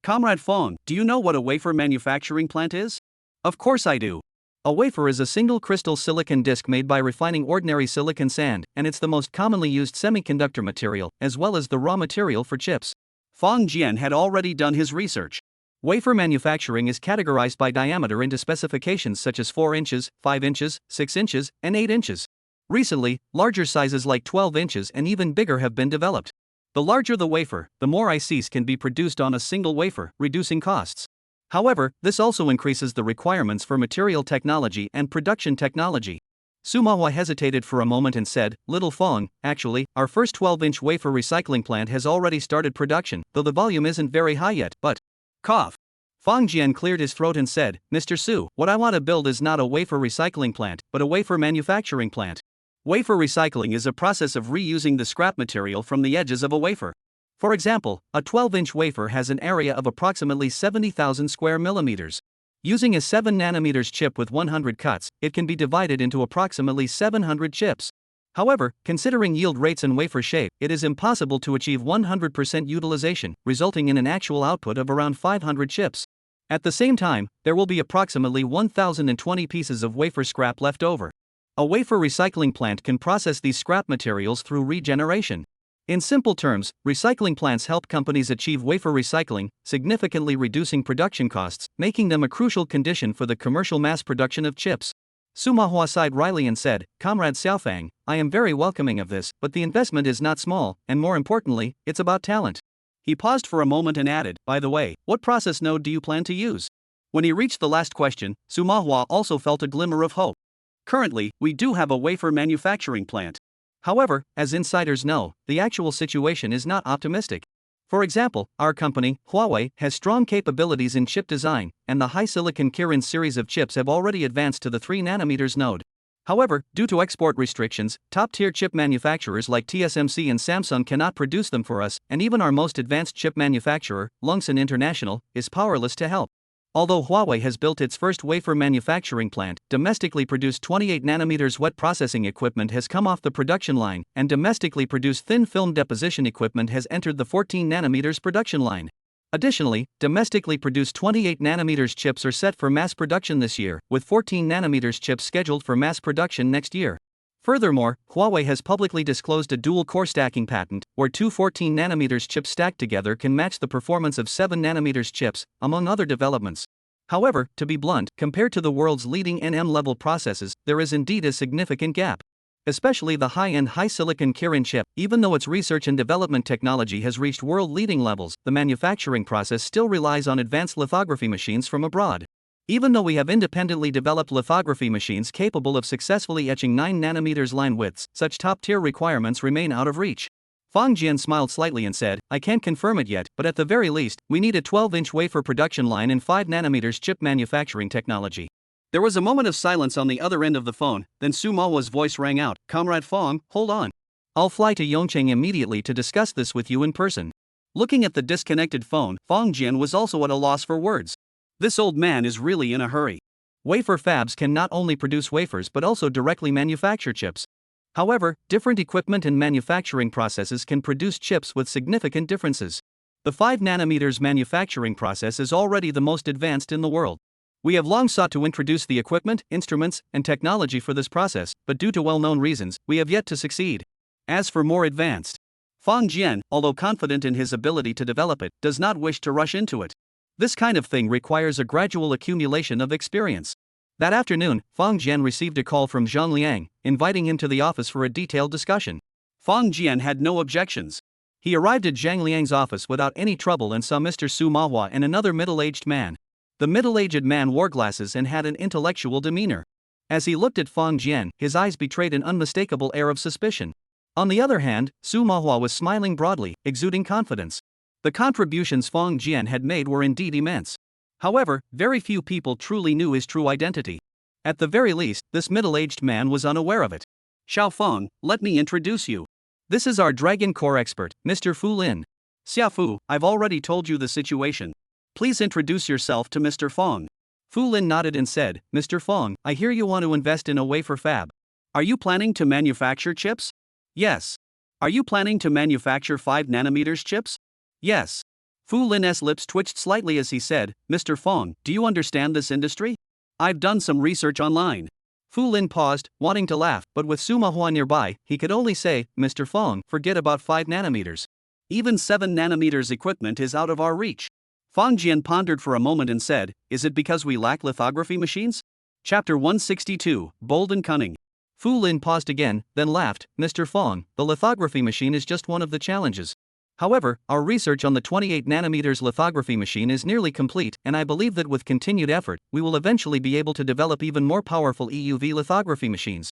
Comrade Fang, do you know what a wafer manufacturing plant is? Of course I do. A wafer is a single crystal silicon disc made by refining ordinary silicon sand, and it's the most commonly used semiconductor material, as well as the raw material for chips. Fang Jian had already done his research. Wafer manufacturing is categorized by diameter into specifications such as 4 inches, 5 inches, 6 inches, and 8 inches. Recently, larger sizes like 12 inches and even bigger have been developed. The larger the wafer, the more ICs can be produced on a single wafer, reducing costs. However, this also increases the requirements for material technology and production technology. Su Manhwa hesitated for a moment and said, "Little Fong, actually, our first 12-inch wafer recycling plant has already started production, though the volume isn't very high yet, but..." Cough. Fong Jian cleared his throat and said, "Mr. Su, what I want to build is not a wafer recycling plant, but a wafer manufacturing plant. Wafer recycling is a process of reusing the scrap material from the edges of a wafer. For example, a 12-inch wafer has an area of approximately 70,000 square millimeters. Using a 7 nanometers chip with 100 cuts, it can be divided into approximately 700 chips. However, considering yield rates and wafer shape, it is impossible to achieve 100% utilization, resulting in an actual output of around 500 chips. At the same time, there will be approximately 1,020 pieces of wafer scrap left over. A wafer recycling plant can process these scrap materials through regeneration. In simple terms, recycling plants help companies achieve wafer recycling, significantly reducing production costs, making them a crucial condition for the commercial mass production of chips." Su Manhwa sighed wryly and said, "Comrade Xiaofang, I am very welcoming of this, but the investment is not small, and more importantly, it's about talent." He paused for a moment and added, "By the way, what process node do you plan to use?" When he reached the last question, Su Manhwa also felt a glimmer of hope. "Currently, we do have a wafer manufacturing plant. However, as insiders know, the actual situation is not optimistic. For example, our company, Huawei, has strong capabilities in chip design, and the high silicon Kirin series of chips have already advanced to the 3 nanometers node. However, due to export restrictions, top-tier chip manufacturers like TSMC and Samsung cannot produce them for us, and even our most advanced chip manufacturer, Longsun International, is powerless to help. Although Huawei has built its first wafer manufacturing plant, domestically produced 28 nanometers wet processing equipment has come off the production line, and domestically produced thin film deposition equipment has entered the 14 nanometers production line. Additionally, domestically produced 28 nanometers chips are set for mass production this year, with 14 nanometers chips scheduled for mass production next year. Furthermore, Huawei has publicly disclosed a dual-core stacking patent, where two 14 nanometers chips stacked together can match the performance of 7 nanometers chips, among other developments. However, to be blunt, compared to the world's leading NM-level processes, there is indeed a significant gap. Especially the high-end high-silicon Kirin chip, even though its research and development technology has reached world-leading levels, the manufacturing process still relies on advanced lithography machines from abroad. Even though we have independently developed lithography machines capable of successfully etching 9 nanometers line widths, such top-tier requirements remain out of reach. Fong Jian smiled slightly and said, "I can't confirm it yet, but at the very least, we need a 12-inch wafer production line and 5 nanometers chip manufacturing technology." There was a moment of silence on the other end of the phone, then Su Manhwa's voice rang out, "Comrade Fong, hold on. I'll fly to Yongcheng immediately to discuss this with you in person." Looking at the disconnected phone, Fong Jian was also at a loss for words. This old man is really in a hurry. Wafer fabs can not only produce wafers but also directly manufacture chips. However, different equipment and manufacturing processes can produce chips with significant differences. The 5 nanometers manufacturing process is already the most advanced in the world. We have long sought to introduce the equipment, instruments, and technology for this process, but due to well-known reasons, we have yet to succeed. As for more advanced, Fong Jian, although confident in his ability to develop it, does not wish to rush into it. This kind of thing requires a gradual accumulation of experience. That afternoon, Fong Jian received a call from Zhang Liang, inviting him to the office for a detailed discussion. Fong Jian had no objections. He arrived at Zhang Liang's office without any trouble and saw Mr. Su Manhwa and another middle-aged man. The middle-aged man wore glasses and had an intellectual demeanor. As he looked at Fong Jian, his eyes betrayed an unmistakable air of suspicion. On the other hand, Su Manhwa was smiling broadly, exuding confidence. The contributions Fong Jian had made were indeed immense. However, very few people truly knew his true identity. At the very least, this middle-aged man was unaware of it. "Xiao Feng, let me introduce you. This is our Dragon Core expert, Mr. Fu Lin. Xia Fu, I've already told you the situation. Please introduce yourself to Mr. Fong." Fu Lin nodded and said, "Mr. Fong, I hear you want to invest in a wafer fab. Are you planning to manufacture chips?" "Yes." "Are you planning to manufacture 5 nanometers chips?" "Yes." Fu Lin's lips twitched slightly as he said, "Mr. Fong, do you understand this industry? I've done some research online." Fu Lin paused, wanting to laugh, but with Su Manhwa nearby, he could only say, "Mr. Fong, forget about 5 nanometers. Even 7 nanometers equipment is out of our reach." Fong Jian pondered for a moment and said, "Is it because we lack lithography machines?" Chapter 162, Bold and Cunning. Fu Lin paused again, then laughed, "Mr. Fong, the lithography machine is just one of the challenges. However, our research on the 28 nanometers lithography machine is nearly complete, and I believe that with continued effort, we will eventually be able to develop even more powerful EUV lithography machines.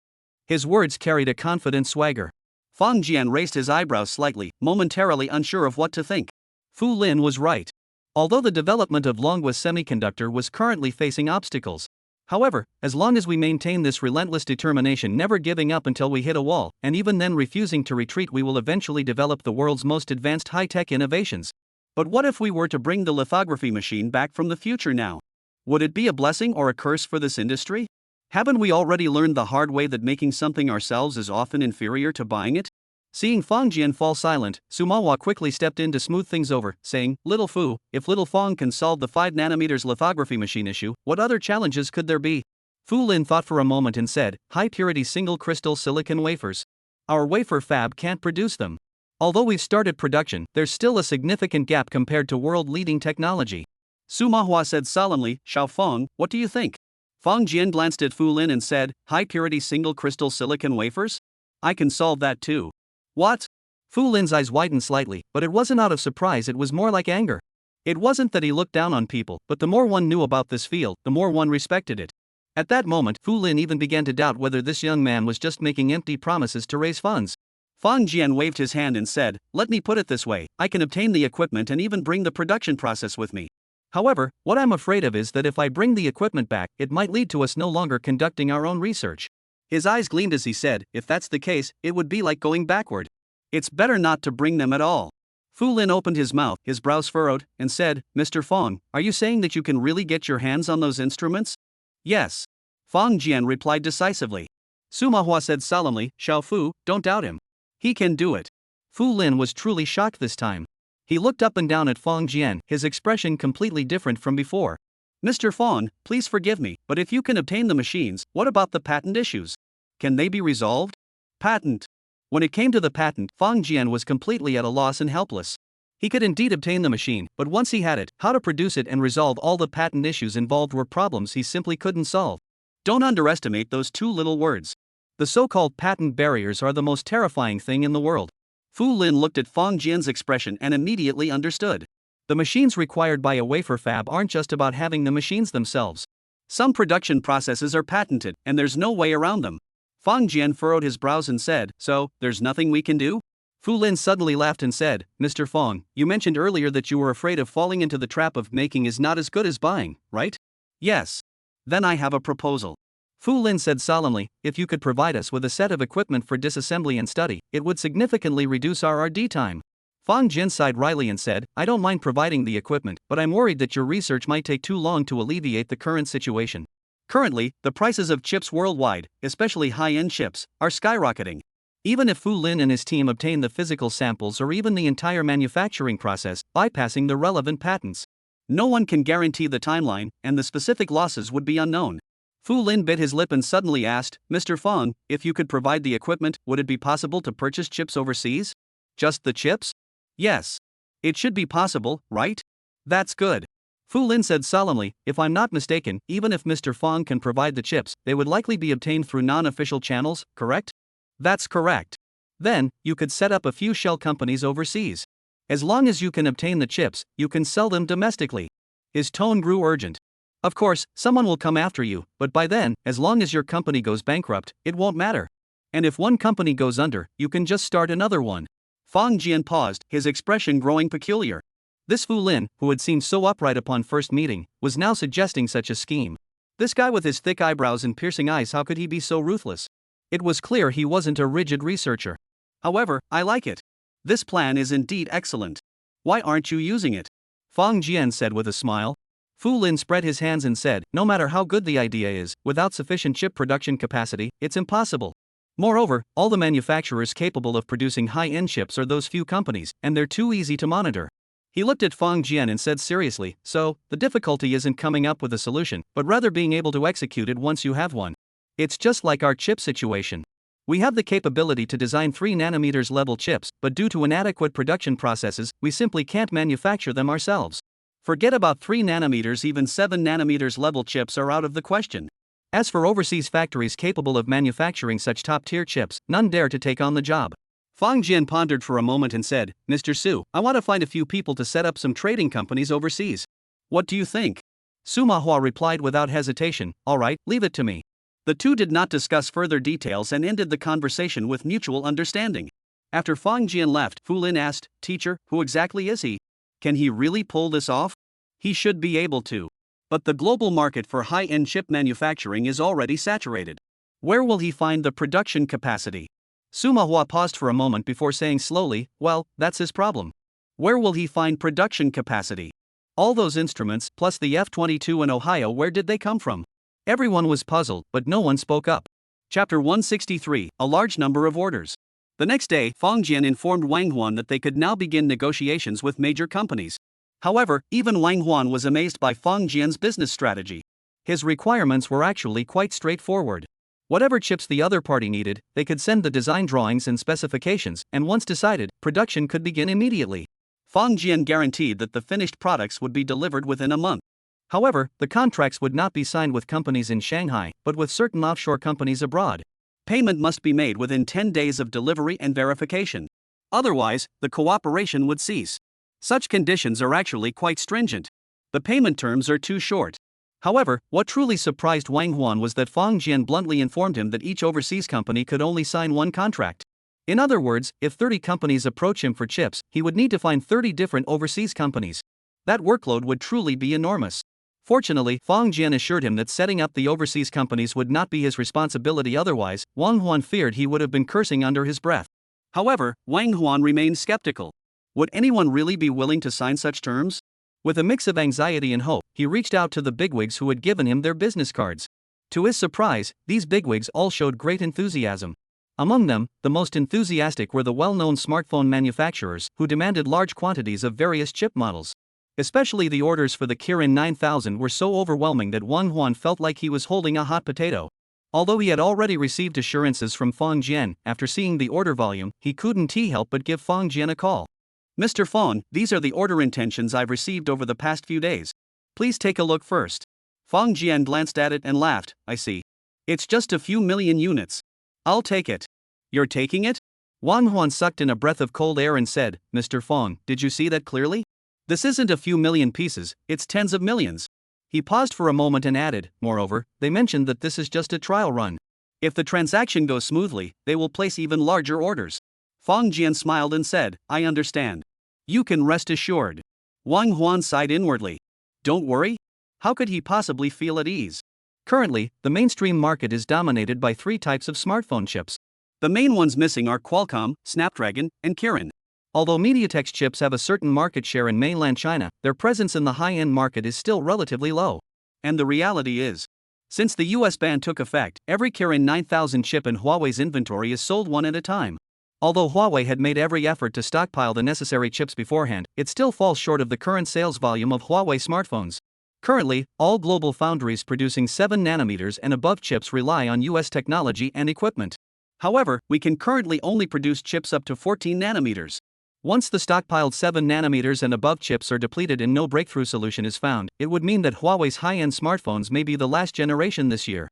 His words carried a confident swagger. Fang Jian raised his eyebrows slightly, momentarily unsure of what to think. Fu Lin was right. Although the development of Manhwa semiconductor was currently facing obstacles. However, as long as we maintain this relentless determination, never giving up until we hit a wall, and even then refusing to retreat, we will eventually develop the world's most advanced high-tech innovations. But what if we were to bring the lithography machine back from the future now? Would it be a blessing or a curse for this industry? Haven't we already learned the hard way that making something ourselves is often inferior to buying it? Seeing Fang Jian fall silent, Manhwa quickly stepped in to smooth things over, saying, "Little Fu, if little Fang can solve the 5 nanometers lithography machine issue, what other challenges could there be?" Fu Lin thought for a moment and said, "High-purity single-crystal silicon wafers. Our wafer fab can't produce them. Although we've started production, there's still a significant gap compared to world-leading technology." Manhwa said solemnly, "Xiao Feng, what do you think?" Fang Jian glanced at Fu Lin and said, "High-purity single-crystal silicon wafers? I can solve that too." "What?" Fu Lin's eyes widened slightly, but it wasn't out of surprise, it was more like anger. It wasn't that he looked down on people, but the more one knew about this field, the more one respected it. At that moment, Fu Lin even began to doubt whether this young man was just making empty promises to raise funds. Fang Jian waved his hand and said, "Let me put it this way, I can obtain the equipment and even bring the production process with me. However, what I'm afraid of is that if I bring the equipment back, it might lead to us no longer conducting our own research." His eyes gleamed as he said, "If that's the case, it would be like going backward. It's better not to bring them at all." Fu Lin opened his mouth, his brows furrowed, and said, "Mr. Fang, are you saying that you can really get your hands on those instruments?" "Yes." Fang Jian replied decisively. Manhwa said solemnly, "Xiao Fu, don't doubt him. He can do it." Fu Lin was truly shocked this time. He looked up and down at Fang Jian, his expression completely different from before. "Mr. Fang, please forgive me, but if you can obtain the machines, what about the patent issues? Can they be resolved?" Patent. When it came to the patent, Fang Jian was completely at a loss and helpless. He could indeed obtain the machine, but once he had it, how to produce it and resolve all the patent issues involved were problems he simply couldn't solve. Don't underestimate those 2 little words. The so-called patent barriers are the most terrifying thing in the world. Fu Lin looked at Fang Jian's expression and immediately understood. The machines required by a wafer fab aren't just about having the machines themselves. Some production processes are patented, and there's no way around them. Fang Jian furrowed his brows and said, "So, there's nothing we can do?" Fu Lin suddenly laughed and said, "Mr. Fang, you mentioned earlier that you were afraid of falling into the trap of making is not as good as buying, right?" "Yes. Then I have a proposal." Fu Lin said solemnly, "If you could provide us with a set of equipment for disassembly and study, it would significantly reduce our R&D time." Fang Jian sighed wryly and said, "I don't mind providing the equipment, but I'm worried that your research might take too long to alleviate the current situation. Currently, the prices of chips worldwide, especially high-end chips, are skyrocketing. Even if Fu Lin and his team obtain the physical samples or even the entire manufacturing process, bypassing the relevant patents, no one can guarantee the timeline, and the specific losses would be unknown." Fu Lin bit his lip and suddenly asked, "Mr. Fang, if you could provide the equipment, would it be possible to purchase chips overseas?" "Just the chips?" "Yes. It should be possible, right?" "That's good." Fu Lin said solemnly, "If I'm not mistaken, even if Mr. Fang can provide the chips, they would likely be obtained through non-official channels, correct?" "That's correct." "Then, you could set up a few shell companies overseas. As long as you can obtain the chips, you can sell them domestically." His tone grew urgent. "Of course, someone will come after you, but by then, as long as your company goes bankrupt, it won't matter. And if one company goes under, you can just start another one." Fang Jian paused, his expression growing peculiar. This Fu Lin, who had seemed so upright upon first meeting, was now suggesting such a scheme. This guy with his thick eyebrows and piercing eyes, how could he be so ruthless? It was clear he wasn't a rigid researcher. "However, I like it. This plan is indeed excellent. Why aren't you using it?" Fang Jian said with a smile. Fu Lin spread his hands and said, "No matter how good the idea is, without sufficient chip production capacity, it's impossible. Moreover, all the manufacturers capable of producing high-end chips are those few companies, and they're too easy to monitor." He looked at Fang Jian and said seriously, "So, the difficulty isn't coming up with a solution, but rather being able to execute it once you have one. It's just like our chip situation. We have the capability to design 3 nanometers level chips, but due to inadequate production processes, we simply can't manufacture them ourselves. Forget about 3 nanometers, even 7 nanometers level chips are out of the question. As for overseas factories capable of manufacturing such top-tier chips, none dare to take on the job. Fang Jian pondered for a moment and said, Mr. Su, I want to find a few people to set up some trading companies overseas. What do you think? Su Manhwa replied without hesitation, all right, leave it to me. The two did not discuss further details and ended the conversation with mutual understanding. After Fang Jian left, Fu Lin asked, Teacher, who exactly is he? Can he really pull this off? He should be able to. But the global market for high-end chip manufacturing is already saturated. Where will he find the production capacity? Su Manhwa paused for a moment before saying slowly, well, that's his problem. Where will he find production capacity? All those instruments, plus the F-22 in Ohio, where did they come from? Everyone was puzzled, but no one spoke up. Chapter 163, A Large Number of Orders. The next day, Fang Jian informed Wang Huan that they could now begin negotiations with major companies. However, even Wang Huan was amazed by Fang Jian's business strategy. His requirements were actually quite straightforward. Whatever chips the other party needed, they could send the design drawings and specifications, and once decided, production could begin immediately. Fang Jian guaranteed that the finished products would be delivered within a month. However, the contracts would not be signed with companies in Shanghai, but with certain offshore companies abroad. Payment must be made within 10 days of delivery and verification. Otherwise, the cooperation would cease. Such conditions are actually quite stringent. The payment terms are too short. However, what truly surprised Wang Huan was that Fang Jian bluntly informed him that each overseas company could only sign one contract. In other words, if 30 companies approach him for chips, he would need to find 30 different overseas companies. That workload would truly be enormous. Fortunately, Fang Jian assured him that setting up the overseas companies would not be his responsibility, otherwise, Wang Huan feared he would have been cursing under his breath. However, Wang Huan remained skeptical. Would anyone really be willing to sign such terms? With a mix of anxiety and hope, he reached out to the bigwigs who had given him their business cards. To his surprise, these bigwigs all showed great enthusiasm. Among them, the most enthusiastic were the well-known smartphone manufacturers, who demanded large quantities of various chip models. Especially the orders for the Kirin 9000 were so overwhelming that Wang Huan felt like he was holding a hot potato. Although he had already received assurances from Fang Jian, after seeing the order volume, he couldn't help but give Fang Jian a call. Mr. Fang, these are the order intentions I've received over the past few days. Please take a look first. Fang Jian glanced at it and laughed, I see. It's just a few million units. I'll take it. You're taking it? Wang Huan sucked in a breath of cold air and said, Mr. Fang, did you see that clearly? This isn't a few million pieces, it's tens of millions. He paused for a moment and added, moreover, they mentioned that this is just a trial run. If the transaction goes smoothly, they will place even larger orders. Fang Jian smiled and said, I understand. You can rest assured. Wang Huan sighed inwardly. Don't worry? How could he possibly feel at ease? Currently, the mainstream market is dominated by 3 types of smartphone chips. The main ones missing are Qualcomm, Snapdragon, and Kirin. Although MediaTek's chips have a certain market share in mainland China, their presence in the high-end market is still relatively low. And the reality is, since the US ban took effect, every Kirin 9000 chip in Huawei's inventory is sold one at a time. Although Huawei had made every effort to stockpile the necessary chips beforehand, it still falls short of the current sales volume of Huawei smartphones. Currently, all global foundries producing 7 nanometers and above chips rely on US technology and equipment. However, we can currently only produce chips up to 14 nanometers. Once the stockpiled 7 nanometers and above chips are depleted and no breakthrough solution is found, it would mean that Huawei's high-end smartphones may be the last generation this year.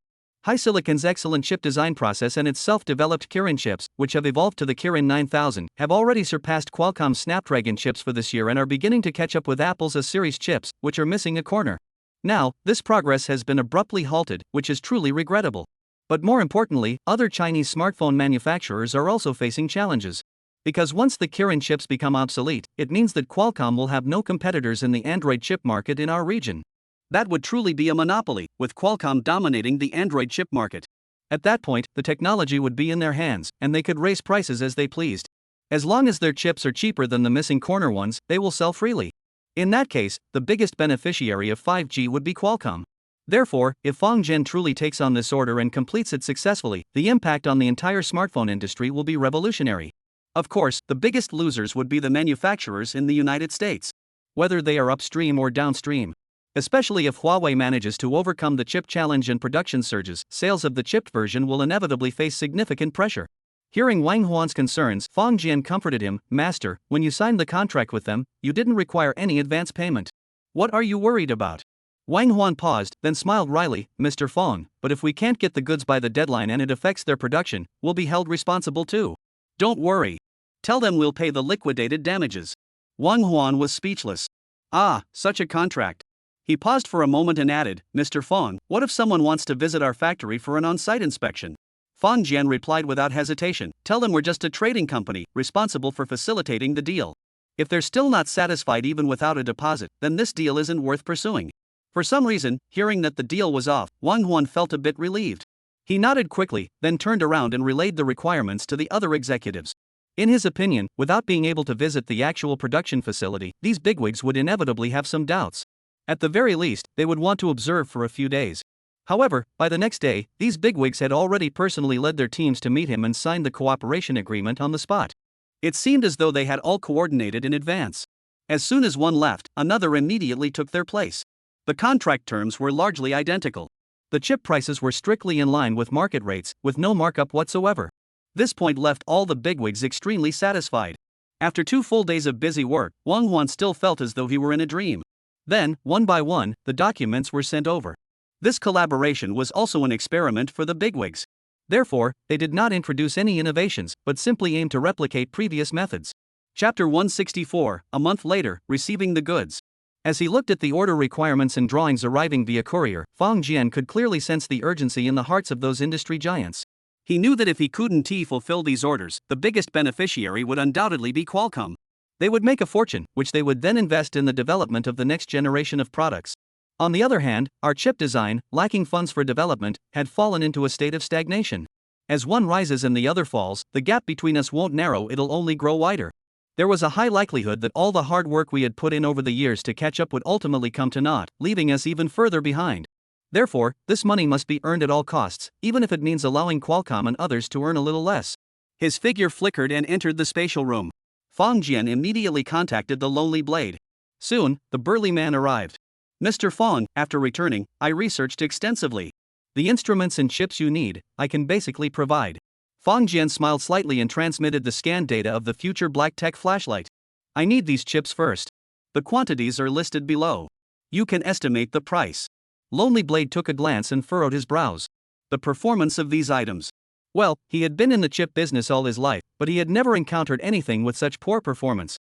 HiSilicon's excellent chip design process and its self-developed Kirin chips, which have evolved to the Kirin 9000, have already surpassed Qualcomm's Snapdragon chips for this year and are beginning to catch up with Apple's A-series chips, which are missing a corner. Now, this progress has been abruptly halted, which is truly regrettable. But more importantly, other Chinese smartphone manufacturers are also facing challenges. Because once the Kirin chips become obsolete, it means that Qualcomm will have no competitors in the Android chip market in our region. That would truly be a monopoly, with Qualcomm dominating the Android chip market. At that point, the technology would be in their hands, and they could raise prices as they pleased. As long as their chips are cheaper than the missing corner ones, they will sell freely. In that case, the biggest beneficiary of 5G would be Qualcomm. Therefore, if Fang Jian truly takes on this order and completes it successfully, the impact on the entire smartphone industry will be revolutionary. Of course, the biggest losers would be the manufacturers in the United States. Whether they are upstream or downstream. Especially if Huawei manages to overcome the chip challenge and production surges, sales of the chipped version will inevitably face significant pressure. Hearing Wang Huan's concerns, Fang Jian comforted him, Master, when you signed the contract with them, you didn't require any advance payment. What are you worried about? Wang Huan paused, then smiled wryly, Mr. Fang, but if we can't get the goods by the deadline and it affects their production, we'll be held responsible too. Don't worry. Tell them we'll pay the liquidated damages. Wang Huan was speechless. Ah, such a contract. He paused for a moment and added, Mr. Fong, what if someone wants to visit our factory for an on-site inspection? Fong Jian replied without hesitation, tell them we're just a trading company, responsible for facilitating the deal. If they're still not satisfied even without a deposit, then this deal isn't worth pursuing. For some reason, hearing that the deal was off, Wang Huan felt a bit relieved. He nodded quickly, then turned around and relayed the requirements to the other executives. In his opinion, without being able to visit the actual production facility, these bigwigs would inevitably have some doubts. At the very least, they would want to observe for a few days. However, by the next day, these bigwigs had already personally led their teams to meet him and signed the cooperation agreement on the spot. It seemed as though they had all coordinated in advance. As soon as one left, another immediately took their place. The contract terms were largely identical. The chip prices were strictly in line with market rates, with no markup whatsoever. This point left all the bigwigs extremely satisfied. After 2 full days of busy work, Wang Huan still felt as though he were in a dream. Then, one by one, the documents were sent over. This collaboration was also an experiment for the bigwigs. Therefore, they did not introduce any innovations, but simply aimed to replicate previous methods. Chapter 164, a month later, receiving the goods. As he looked at the order requirements and drawings arriving via courier, Fong Jian could clearly sense the urgency in the hearts of those industry giants. He knew that if he couldn't fulfill these orders, the biggest beneficiary would undoubtedly be Qualcomm. They would make a fortune, which they would then invest in the development of the next generation of products. On the other hand, our chip design, lacking funds for development, had fallen into a state of stagnation. As one rises and the other falls, the gap between us won't narrow, it'll only grow wider. There was a high likelihood that all the hard work we had put in over the years to catch up would ultimately come to naught, leaving us even further behind. Therefore, this money must be earned at all costs, even if it means allowing Qualcomm and others to earn a little less. His figure flickered and entered the spatial room. Fong Jian immediately contacted the Lonely Blade. Soon, the burly man arrived. Mr. Fong, after returning, I researched extensively. The instruments and chips you need, I can basically provide. Fong Jian smiled slightly and transmitted the scanned data of the future black tech flashlight. I need these chips first. The quantities are listed below. You can estimate the price. Lonely Blade took a glance and furrowed his brows. The performance of these items. Well, he had been in the chip business all his life, but he had never encountered anything with such poor performance.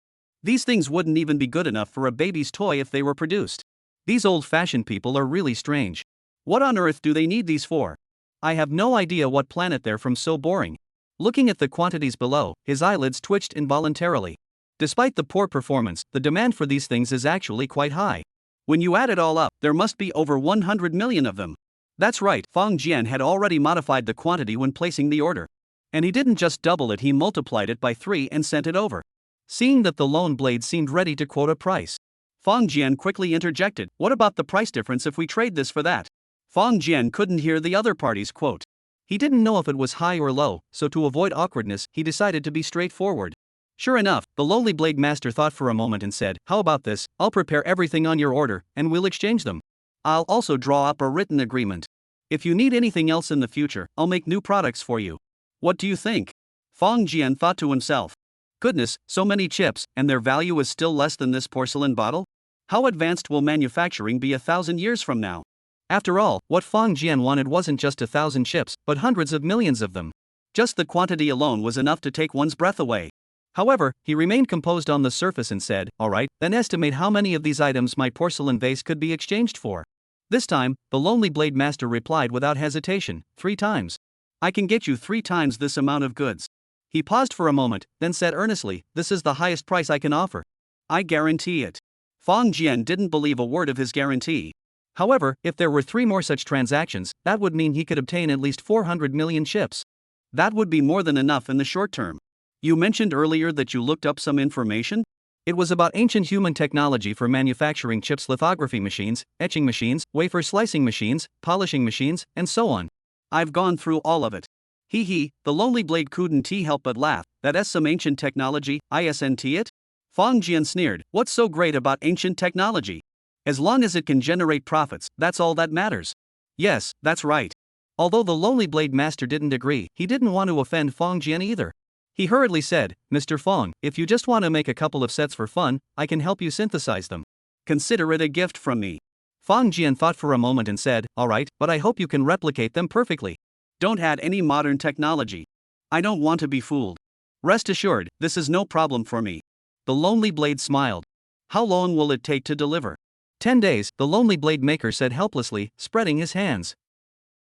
These things wouldn't even be good enough for a baby's toy if they were produced. These old-fashioned people are really strange. What on earth do they need these for? I have no idea what planet they're from, so boring. Looking at the quantities below, his eyelids twitched involuntarily. Despite the poor performance, the demand for these things is actually quite high. When you add it all up, there must be over 100 million of them. That's right, Fong Jian had already modified the quantity when placing the order. And he didn't just double it, he multiplied it by 3 and sent it over. Seeing that the Lone Blade seemed ready to quote a price, Fong Jian quickly interjected, what about the price difference if we trade this for that? Fong Jian couldn't hear the other party's quote. He didn't know if it was high or low, so to avoid awkwardness, he decided to be straightforward. Sure enough, the Lonely Blade Master thought for a moment and said, how about this, I'll prepare everything on your order, and we'll exchange them. I'll also draw up a written agreement. If you need anything else in the future, I'll make new products for you. What do you think? Fong Jian thought to himself. Goodness, so many chips, and their value is still less than this porcelain bottle? How advanced will manufacturing be 1,000 years from now? After all, what Fong Jian wanted wasn't just 1,000 chips, but hundreds of millions of them. Just the quantity alone was enough to take one's breath away. However, he remained composed on the surface and said, alright, then estimate how many of these items my porcelain vase could be exchanged for. This time, the Lonely Blade Master replied without hesitation, 3 times. I can get you 3 times this amount of goods. He paused for a moment, then said earnestly, this is the highest price I can offer. I guarantee it. Fong Jian didn't believe a word of his guarantee. However, if there were 3 more such transactions, that would mean he could obtain at least 400 million chips. That would be more than enough in the short term. You mentioned earlier that you looked up some information? It was about ancient human technology for manufacturing chips, lithography machines, etching machines, wafer slicing machines, polishing machines, and so on. I've gone through all of it. He, the Lonely Blade couldn't help but laugh, that's some ancient technology, isn't it? Fong Jian sneered, what's so great about ancient technology? As long as it can generate profits, that's all that matters. Yes, that's right. Although the Lonely Blade Master didn't agree, he didn't want to offend Fong Jian either. He hurriedly said, Mr. Fong, if you just want to make a couple of sets for fun, I can help you synthesize them. Consider it a gift from me. Fong Jian thought for a moment and said, alright, but I hope you can replicate them perfectly. Don't add any modern technology. I don't want to be fooled. Rest assured, this is no problem for me. The Lonely Blade smiled. How long will it take to deliver? 10 days, the Lonely Blade maker said helplessly, spreading his hands.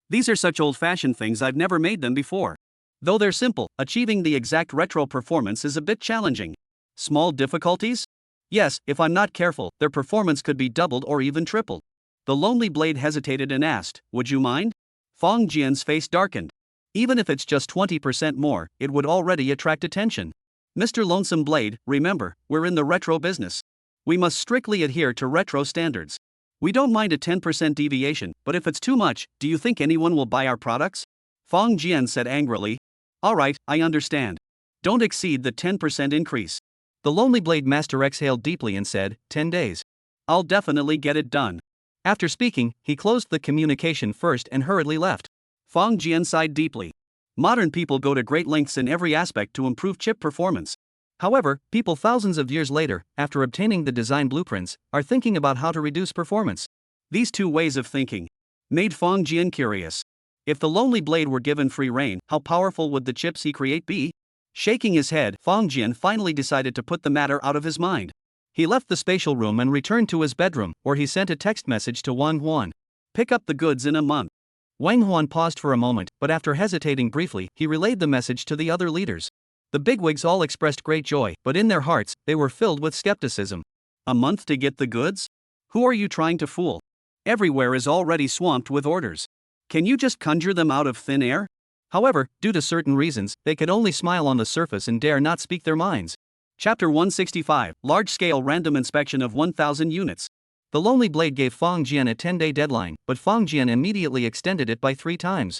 These are such old-fashioned things, I've never made them before. Though they're simple, achieving the exact retro performance is a bit challenging. Small difficulties? Yes, if I'm not careful, their performance could be doubled or even tripled. The Lonely Blade hesitated and asked, would you mind? Fong Jian's face darkened. Even if it's just 20% more, it would already attract attention. Mr. Lonesome Blade, remember, we're in the retro business. We must strictly adhere to retro standards. We don't mind a 10% deviation, but if it's too much, do you think anyone will buy our products? Fong Jian said angrily. Alright, I understand. Don't exceed the 10% increase. The Lonely Blade master exhaled deeply and said, 10 days. I'll definitely get it done. After speaking, he closed the communication first and hurriedly left. Fong Jian sighed deeply. Modern people go to great lengths in every aspect to improve chip performance. However, people thousands of years later, after obtaining the design blueprints, are thinking about how to reduce performance. These two ways of thinking made Fong Jian curious. If the Lonely Blade were given free rein, how powerful would the chips he create be? Shaking his head, Fong Jian finally decided to put the matter out of his mind. He left the spatial room and returned to his bedroom, where he sent a text message to Wang Huan. Pick up the goods in a month. Wang Huan paused for a moment, but after hesitating briefly, he relayed the message to the other leaders. The bigwigs all expressed great joy, but in their hearts, they were filled with skepticism. A month to get the goods? Who are you trying to fool? Everywhere is already swamped with orders. Can you just conjure them out of thin air? However, due to certain reasons, they could only smile on the surface and dare not speak their minds. Chapter 165, Large-Scale Random Inspection of 1,000 Units. The Lonely Blade gave Fong Jian a 10-day deadline, but Fong Jian immediately extended it by 3 times.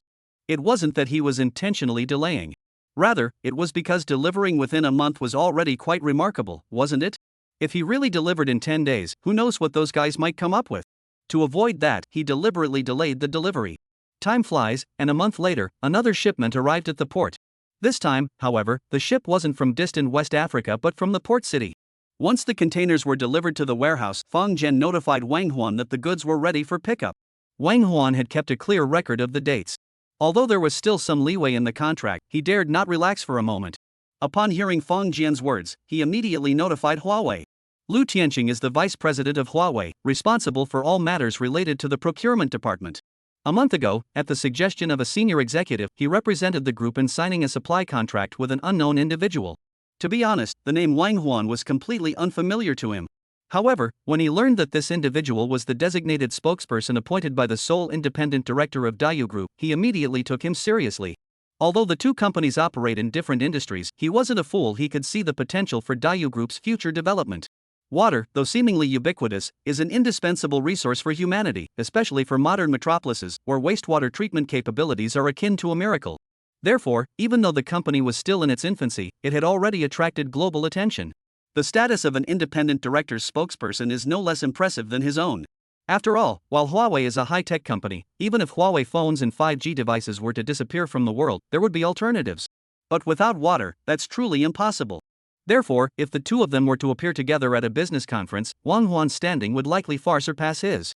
It wasn't that he was intentionally delaying. Rather, it was because delivering within a month was already quite remarkable, wasn't it? If he really delivered in 10 days, who knows what those guys might come up with? To avoid that, he deliberately delayed the delivery. Time flies, and a month later, another shipment arrived at the port. This time, however, the ship wasn't from distant West Africa but from the port city. Once the containers were delivered to the warehouse, Fong Jian notified Wang Huan that the goods were ready for pickup. Wang Huan had kept a clear record of the dates. Although there was still some leeway in the contract, he dared not relax for a moment. Upon hearing Fong Jian's words, he immediately notified Huawei. Lu Tianqing is the vice president of Huawei, responsible for all matters related to the procurement department. A month ago, at the suggestion of a senior executive, he represented the group in signing a supply contract with an unknown individual. To be honest, the name Wang Huan was completely unfamiliar to him. However, when he learned that this individual was the designated spokesperson appointed by the sole independent director of Dayu Group, he immediately took him seriously. Although the two companies operate in different industries, he wasn't a fool. He could see the potential for Dayu Group's future development. Water, though seemingly ubiquitous, is an indispensable resource for humanity, especially for modern metropolises, where wastewater treatment capabilities are akin to a miracle. Therefore, even though the company was still in its infancy, it had already attracted global attention. The status of an independent director's spokesperson is no less impressive than his own. After all, while Huawei is a high-tech company, even if Huawei phones and 5G devices were to disappear from the world, there would be alternatives. But without water, that's truly impossible. Therefore, if the two of them were to appear together at a business conference, Wang Huan's standing would likely far surpass his.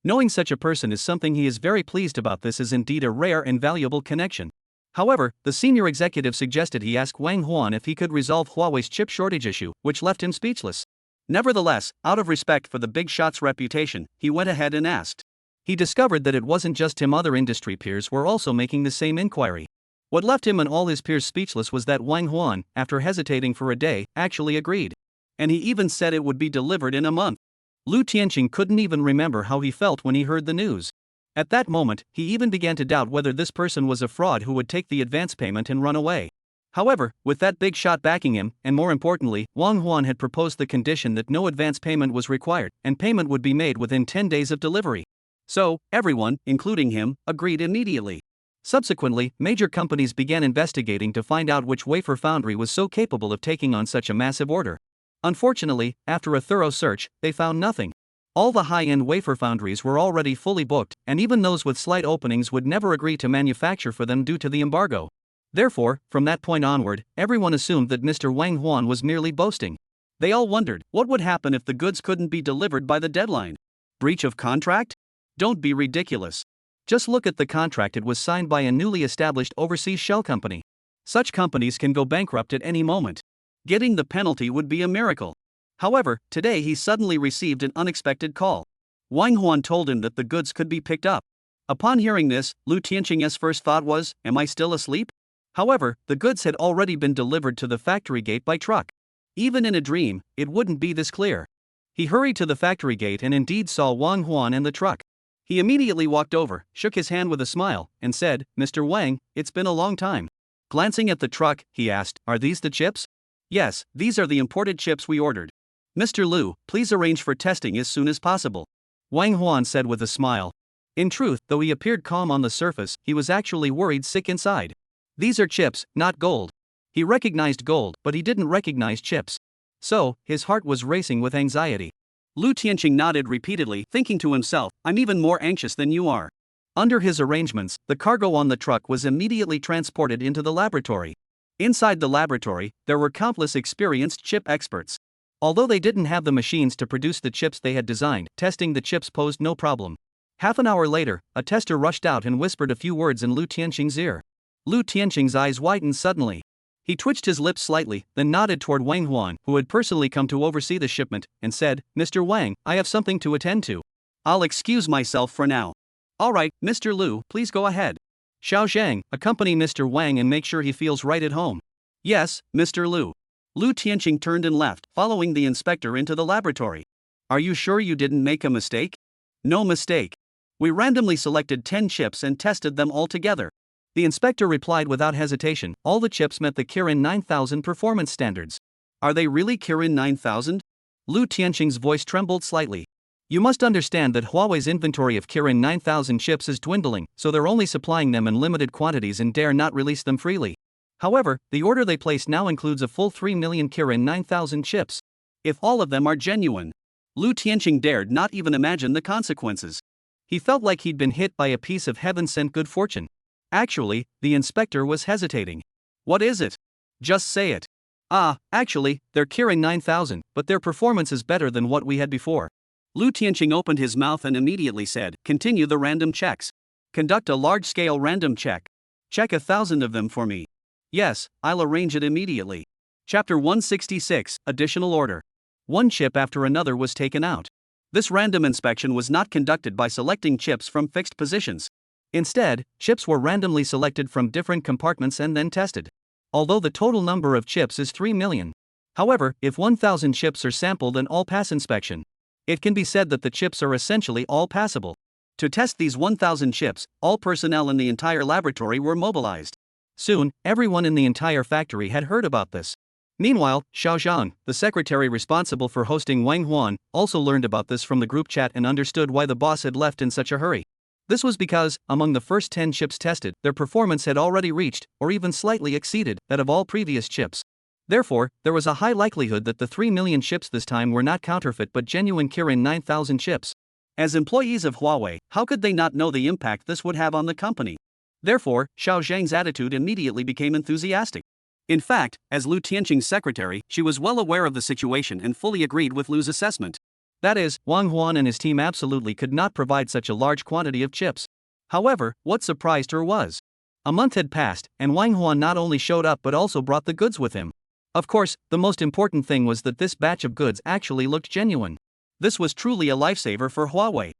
Knowing such a person is something he is very pleased about. This is indeed a rare and valuable connection. However, the senior executive suggested he ask Wang Huan if he could resolve Huawei's chip shortage issue, which left him speechless. Nevertheless, out of respect for the big shot's reputation, he went ahead and asked. He discovered that it wasn't just him, other industry peers were also making the same inquiry. What left him and all his peers speechless was that Wang Huan, after hesitating for a day, actually agreed. And he even said it would be delivered in a month. Lu Tianqing couldn't even remember how he felt when he heard the news. At that moment, he even began to doubt whether this person was a fraud who would take the advance payment and run away. However, with that big shot backing him, and more importantly, Wang Huan had proposed the condition that no advance payment was required, and payment would be made within 10 days of delivery. So, everyone, including him, agreed immediately. Subsequently, major companies began investigating to find out which wafer foundry was so capable of taking on such a massive order. Unfortunately, after a thorough search, they found nothing. All the high-end wafer foundries were already fully booked, and even those with slight openings would never agree to manufacture for them due to the embargo. Therefore, from that point onward, everyone assumed that Mr. Wang Huan was merely boasting. They all wondered, what would happen if the goods couldn't be delivered by the deadline? Breach of contract? Don't be ridiculous. Just look at the contract. It was signed by a newly established overseas shell company. Such companies can go bankrupt at any moment. Getting the penalty would be a miracle. However, today he suddenly received an unexpected call. Wang Huan told him that the goods could be picked up. Upon hearing this, Lu Tianqing's first thought was, am I still asleep? However, the goods had already been delivered to the factory gate by truck. Even in a dream, it wouldn't be this clear. He hurried to the factory gate and indeed saw Wang Huan and the truck. He immediately walked over, shook his hand with a smile, and said, Mr. Wang, it's been a long time. Glancing at the truck, he asked, are these the chips? Yes, these are the imported chips we ordered. Mr. Lu, please arrange for testing as soon as possible. Wang Huan said with a smile. In truth, though he appeared calm on the surface, he was actually worried sick inside. These are chips, not gold. He recognized gold, but he didn't recognize chips. So, his heart was racing with anxiety. Lu Tianqing nodded repeatedly, thinking to himself, I'm even more anxious than you are. Under his arrangements, the cargo on the truck was immediately transported into the laboratory. Inside the laboratory, there were countless experienced chip experts. Although they didn't have the machines to produce the chips they had designed, testing the chips posed no problem. Half an hour later, a tester rushed out and whispered a few words in Lu Tianqing's ear. Lu Tianqing's eyes widened suddenly. He twitched his lips slightly, then nodded toward Wang Huan, who had personally come to oversee the shipment, and said, Mr. Wang, I have something to attend to. I'll excuse myself for now. Alright, Mr. Lu, please go ahead. Xiao Zhang, accompany Mr. Wang and make sure he feels right at home. Yes, Mr. Lu. Lu Tianqing turned and left, following the inspector into the laboratory. Are you sure you didn't make a mistake? No mistake. We randomly selected 10 chips and tested them all together. The inspector replied without hesitation, all the chips met the Kirin 9000 performance standards. Are they really Kirin 9000? Lu Tianqing's voice trembled slightly. You must understand that Huawei's inventory of Kirin 9000 chips is dwindling, so they're only supplying them in limited quantities and dare not release them freely. However, the order they placed now includes a full 3 million Kirin 9000 chips. If all of them are genuine, Lu Tianqing dared not even imagine the consequences. He felt like he'd been hit by a piece of heaven-sent good fortune. Actually, the inspector was hesitating. What is it? Just say it. Actually, they're Kirin 9000, but their performance is better than what we had before. Lu Tianqing opened his mouth and immediately said, continue the random checks. Conduct a large-scale random check. Check 1,000 of them for me. Yes, I'll arrange it immediately. Chapter 166, Additional Order. One chip after another was taken out. This random inspection was not conducted by selecting chips from fixed positions. Instead, chips were randomly selected from different compartments and then tested. Although the total number of chips is 3 million. However, if 1,000 chips are sampled and all pass inspection, it can be said that the chips are essentially all passable. To test these 1,000 chips, all personnel in the entire laboratory were mobilized. Soon, everyone in the entire factory had heard about this. Meanwhile, Xiao Zhang, the secretary responsible for hosting Wang Huan, also learned about this from the group chat and understood why the boss had left in such a hurry. This was because, among the first 10 chips tested, their performance had already reached, or even slightly exceeded, that of all previous chips. Therefore, there was a high likelihood that the 3 million chips this time were not counterfeit but genuine Kirin 9000 chips. As employees of Huawei, how could they not know the impact this would have on the company? Therefore, Xiao Zhang's attitude immediately became enthusiastic. In fact, as Lu Tianqing's secretary, she was well aware of the situation and fully agreed with Lu's assessment. That is, Wang Huan and his team absolutely could not provide such a large quantity of chips. However, what surprised her was, a month had passed, and Wang Huan not only showed up but also brought the goods with him. Of course, the most important thing was that this batch of goods actually looked genuine. This was truly a lifesaver for Huawei.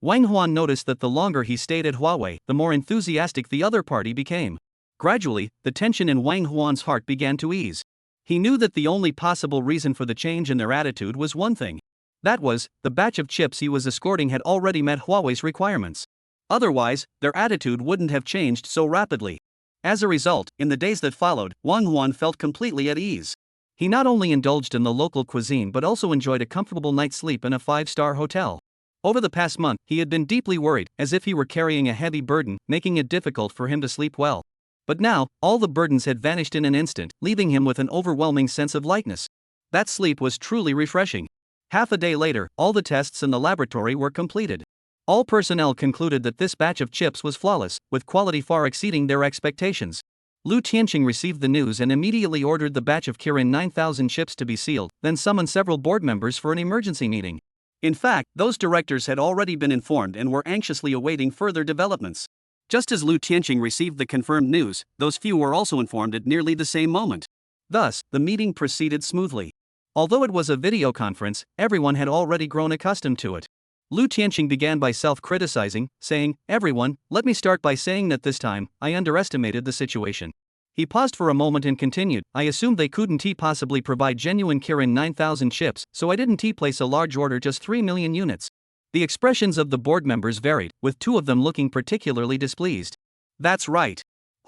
Wang Huan noticed that the longer he stayed at Huawei, the more enthusiastic the other party became. Gradually, the tension in Wang Huan's heart began to ease. He knew that the only possible reason for the change in their attitude was one thing. That was, the batch of chips he was escorting had already met Huawei's requirements. Otherwise, their attitude wouldn't have changed so rapidly. As a result, in the days that followed, Wang Huan felt completely at ease. He not only indulged in the local cuisine but also enjoyed a comfortable night's sleep in a 5-star hotel. Over the past month, he had been deeply worried, as if he were carrying a heavy burden, making it difficult for him to sleep well. But now, all the burdens had vanished in an instant, leaving him with an overwhelming sense of lightness. That sleep was truly refreshing. Half a day later, all the tests in the laboratory were completed. All personnel concluded that this batch of chips was flawless, with quality far exceeding their expectations. Lu Tianqing received the news and immediately ordered the batch of Kirin 9000 chips to be sealed, then summoned several board members for an emergency meeting. In fact, those directors had already been informed and were anxiously awaiting further developments. Just as Lu Tianqing received the confirmed news, those few were also informed at nearly the same moment. Thus, the meeting proceeded smoothly. Although it was a video conference, everyone had already grown accustomed to it. Lu Tianqing began by self-criticizing, saying, "Everyone, let me start by saying that this time, I underestimated the situation." He paused for a moment and continued, "I assumed they couldn't possibly provide genuine Kirin 9000 chips, so I didn't place a large order, just 3 million units." The expressions of the board members varied, with two of them looking particularly displeased. "That's right.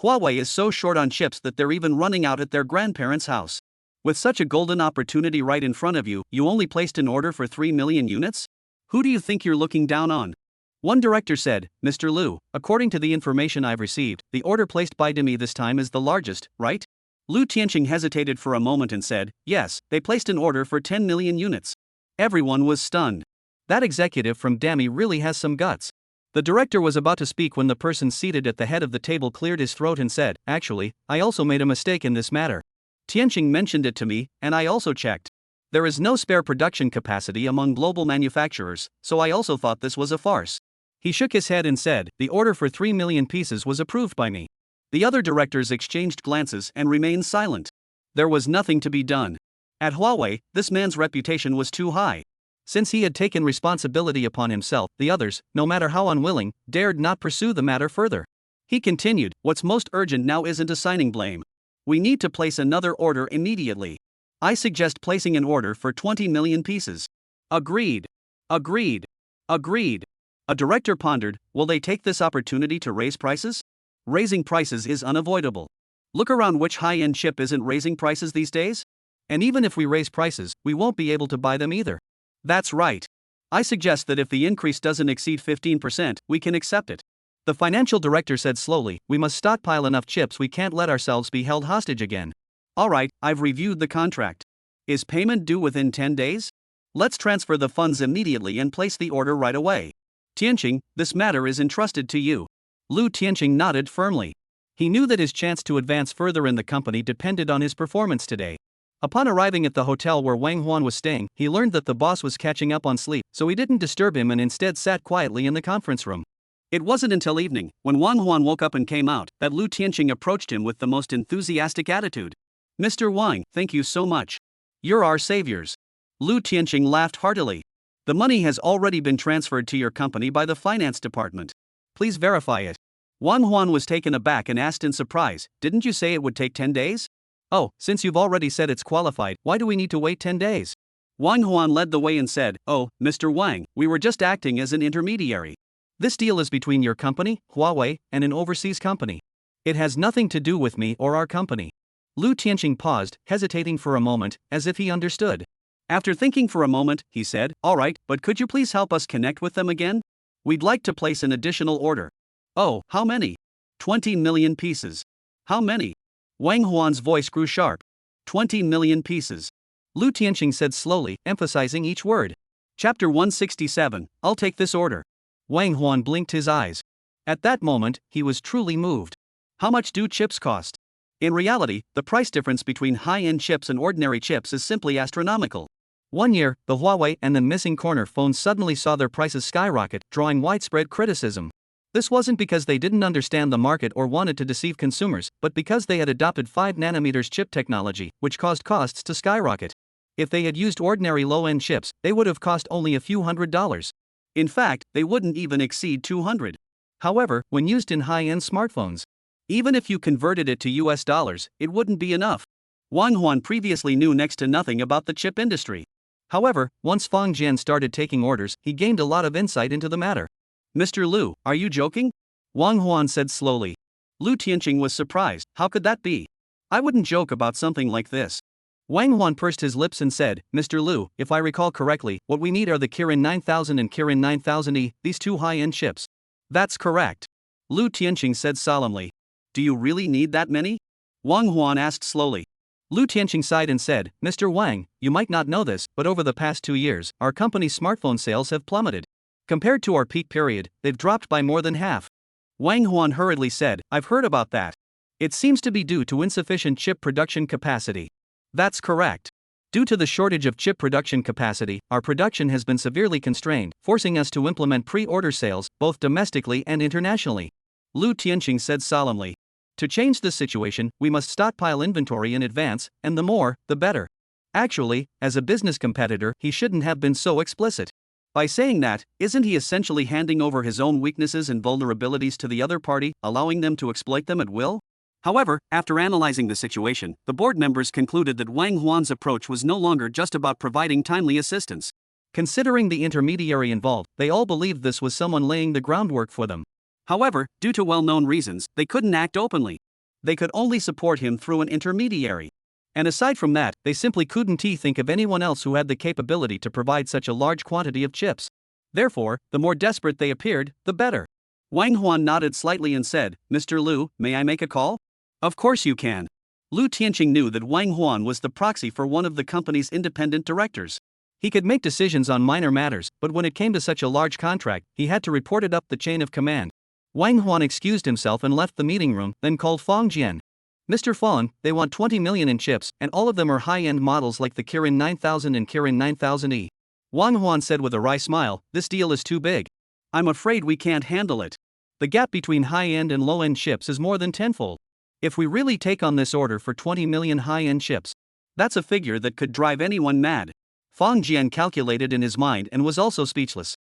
Huawei is so short on chips that they're even running out at their grandparents' house. With such a golden opportunity right in front of you, you only placed an order for 3 million units? Who do you think you're looking down on?" One director said, "Mr. Lu, according to the information I've received, the order placed by me this time is the largest, right?" Lu Tianqing hesitated for a moment and said, "Yes, they placed an order for 10 million units. Everyone was stunned. That executive from Dami really has some guts. The director was about to speak when the person seated at the head of the table cleared his throat and said, "Actually, I also made a mistake in this matter. Tianqing mentioned it to me, and I also checked. There is no spare production capacity among global manufacturers, so I also thought this was a farce." He shook his head and said, "The order for 3 million pieces was approved by me." The other directors exchanged glances and remained silent. There was nothing to be done. At Huawei, this man's reputation was too high. Since he had taken responsibility upon himself, the others, no matter how unwilling, dared not pursue the matter further. He continued, "What's most urgent now isn't assigning blame. We need to place another order immediately. I suggest placing an order for 20 million pieces." "Agreed. Agreed. Agreed." A director pondered, "Will they take this opportunity to raise prices? Raising prices is unavoidable. Look around, which high-end chip isn't raising prices these days? And even if we raise prices, we won't be able to buy them either." "That's right. I suggest that if the increase doesn't exceed 15%, we can accept it." The financial director said slowly, "We must stockpile enough chips, we can't let ourselves be held hostage again." "All right, I've reviewed the contract. Is payment due within 10 days? Let's transfer the funds immediately and place the order right away. Tianqing, this matter is entrusted to you." Lu Tianqing nodded firmly. He knew that his chance to advance further in the company depended on his performance today. Upon arriving at the hotel where Wang Huan was staying, he learned that the boss was catching up on sleep, so he didn't disturb him and instead sat quietly in the conference room. It wasn't until evening, when Wang Huan woke up and came out, that Lu Tianqing approached him with the most enthusiastic attitude. "Mr. Wang, thank you so much. You're our saviors." Lu Tianqing laughed heartily. "The money has already been transferred to your company by the finance department. Please verify it." Wang Huan was taken aback and asked in surprise, "Didn't you say it would take 10 days? "Oh, since you've already said it's qualified, why do we need to wait 10 days? Wang Huan led the way and said, "Oh, Mr. Wang, we were just acting as an intermediary. This deal is between your company, Huawei, and an overseas company. It has nothing to do with me or our company." Lu Tianqing paused, hesitating for a moment, as if he understood. After thinking for a moment, he said, "All right, but could you please help us connect with them again? We'd like to place an additional order." "Oh, how many?" 20 million pieces. "How many?" Wang Huan's voice grew sharp. 20 million pieces. Lu Tianqing said slowly, emphasizing each word. Chapter 167, "I'll take this order." Wang Huan blinked his eyes. At that moment, he was truly moved. How much do chips cost? In reality, the price difference between high-end chips and ordinary chips is simply astronomical. One year, the Huawei and the missing corner phones suddenly saw their prices skyrocket, drawing widespread criticism. This wasn't because they didn't understand the market or wanted to deceive consumers, but because they had adopted 5 nanometers chip technology, which caused costs to skyrocket. If they had used ordinary low-end chips, they would have cost only a few $100s. In fact, they wouldn't even exceed 200. However, when used in high-end smartphones, even if you converted it to US dollars, it wouldn't be enough. Wang Huan previously knew next to nothing about the chip industry. However, once Fang Jian started taking orders, he gained a lot of insight into the matter. "Mr. Lu, are you joking?" Wang Huan said slowly. Lu Tianqing was surprised. "How could that be? I wouldn't joke about something like this." Wang Huan pursed his lips and said, "Mr. Lu, if I recall correctly, what we need are the Kirin 9000 and Kirin 9000E, these two high-end chips." "That's correct," Lu Tianqing said solemnly. "Do you really need that many?" Wang Huan asked slowly. Lu Tianqing sighed and said, "Mr. Wang, you might not know this, but over the past 2 years, our company's smartphone sales have plummeted. Compared to our peak period, they've dropped by more than half." Wang Huan hurriedly said, "I've heard about that. It seems to be due to insufficient chip production capacity." "That's correct. Due to the shortage of chip production capacity, our production has been severely constrained, forcing us to implement pre-order sales, both domestically and internationally." Lu Tianqing said solemnly. To change this situation, we must stockpile inventory in advance, and the more, the better. Actually, as a business competitor, he shouldn't have been so explicit. By saying that, isn't he essentially handing over his own weaknesses and vulnerabilities to the other party, allowing them to exploit them at will? However, after analyzing the situation, the board members concluded that Wang Huan's approach was no longer just about providing timely assistance. Considering the intermediary involved, they all believed this was someone laying the groundwork for them. However, due to well-known reasons, they couldn't act openly. They could only support him through an intermediary. And aside from that, they simply couldn't think of anyone else who had the capability to provide such a large quantity of chips. Therefore, the more desperate they appeared, the better. Wang Huan nodded slightly and said, Mr. Lu, may I make a call? Of course you can. Lu Tianqing knew that Wang Huan was the proxy for one of the company's independent directors. He could make decisions on minor matters, but when it came to such a large contract, he had to report it up the chain of command. Wang Huan excused himself and left the meeting room, then called Fang Jian. Mr. Fang, they want 20 million in chips, and all of them are high-end models like the Kirin 9000 and Kirin 9000E. Wang Huan said with a wry smile, this deal is too big. I'm afraid we can't handle it. The gap between high-end and low-end chips is more than tenfold. If we really take on this order for 20 million high-end chips, that's a figure that could drive anyone mad. Fang Jian calculated in his mind and was also speechless.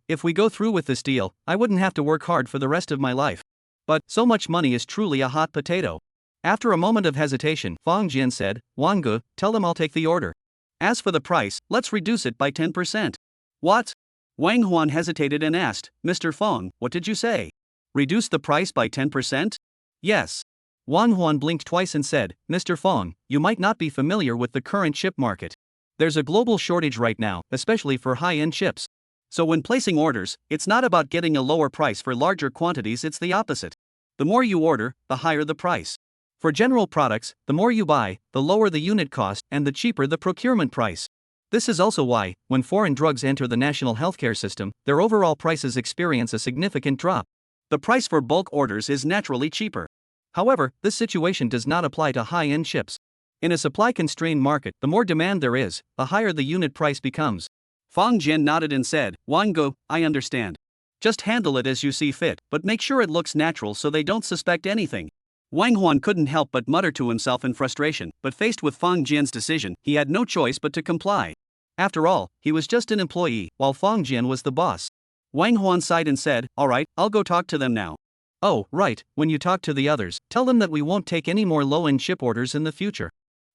If we go through with this deal, I wouldn't have to work hard for the rest of my life. But so much money is truly a hot potato. After a moment of hesitation, Fang Jian said, Wang Ge, tell them I'll take the order. As for the price, let's reduce it by 10%. What? Wang Huan hesitated and asked, Mr. Fang, what did you say? Reduce the price by 10%? Yes. Wang Huan blinked twice and said, Mr. Fang, you might not be familiar with the current chip market. There's a global shortage right now, especially for high-end chips. So when placing orders, it's not about getting a lower price for larger quantities, it's the opposite. The more you order, the higher the price. For general products, the more you buy, the lower the unit cost and the cheaper the procurement price. This is also why, when foreign drugs enter the national healthcare system, their overall prices experience a significant drop. The price for bulk orders is naturally cheaper. However, this situation does not apply to high-end chips. In a supply-constrained market, the more demand there is, the higher the unit price becomes. Fang Jian nodded and said, Wang Ge, I understand. Just handle it as you see fit, but make sure it looks natural so they don't suspect anything. Wang Huan couldn't help but mutter to himself in frustration, but faced with Fang Jian's decision, he had no choice but to comply. After all, he was just an employee, while Fang Jian was the boss. Wang Huan sighed and said, Alright, I'll go talk to them now. Oh, right, when you talk to the others, tell them that we won't take any more low-end chip orders in the future.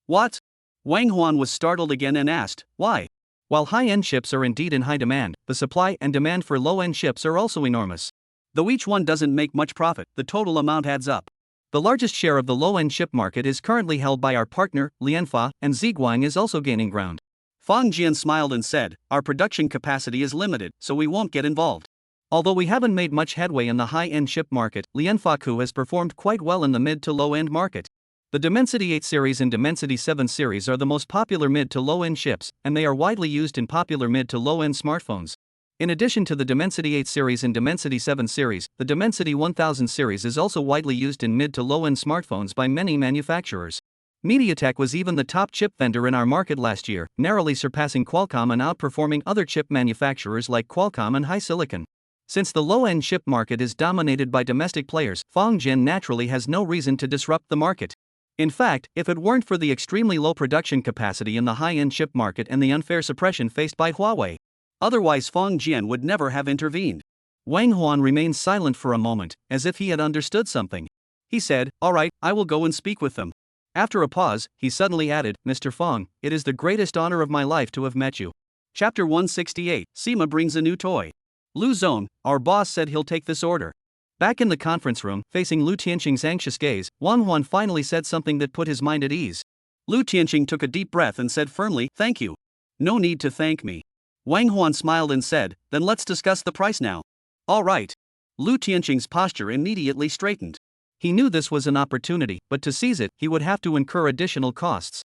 What? Wang Huan was startled again and asked, why? While high-end chips are indeed in high demand, the supply and demand for low-end chips are also enormous. Though each one doesn't make much profit, the total amount adds up. The largest share of the low-end chip market is currently held by our partner, Lianfa, and Ziguang is also gaining ground. Fang Jian smiled and said, our production capacity is limited, so we won't get involved. Although we haven't made much headway in the high-end chip market, Lianfa has performed quite well in the mid to low-end market. The Dimensity 8 series and Dimensity 7 series are the most popular mid to low-end chips, and they are widely used in popular mid to low-end smartphones. In addition to the Dimensity 8 series and Dimensity 7 series, the Dimensity 1000 series is also widely used in mid to low-end smartphones by many manufacturers. MediaTek was even the top chip vendor in our market last year, narrowly surpassing Qualcomm and outperforming other chip manufacturers like Qualcomm and HiSilicon. Since the low-end chip market is dominated by domestic players, Fang Jian naturally has no reason to disrupt the market. In fact, if it weren't for the extremely low production capacity in the high-end chip market and the unfair suppression faced by Huawei, otherwise Fang Jian would never have intervened. Wang Huan remained silent for a moment, as if he had understood something. He said, Alright, I will go and speak with them. After a pause, he suddenly added, Mr. Fang, it is the greatest honor of my life to have met you. Chapter 168, Sima brings a new toy. Lu Zong, our boss said he'll take this order. Back in the conference room, facing Lu Tianqing's anxious gaze, Wang Huan finally said something that put his mind at ease. Lu Tianqing took a deep breath and said firmly, Thank you. No need to thank me. Wang Huan smiled and said, Then let's discuss the price now. All right. Lu Tianqing's posture immediately straightened. He knew this was an opportunity, but to seize it, he would have to incur additional costs.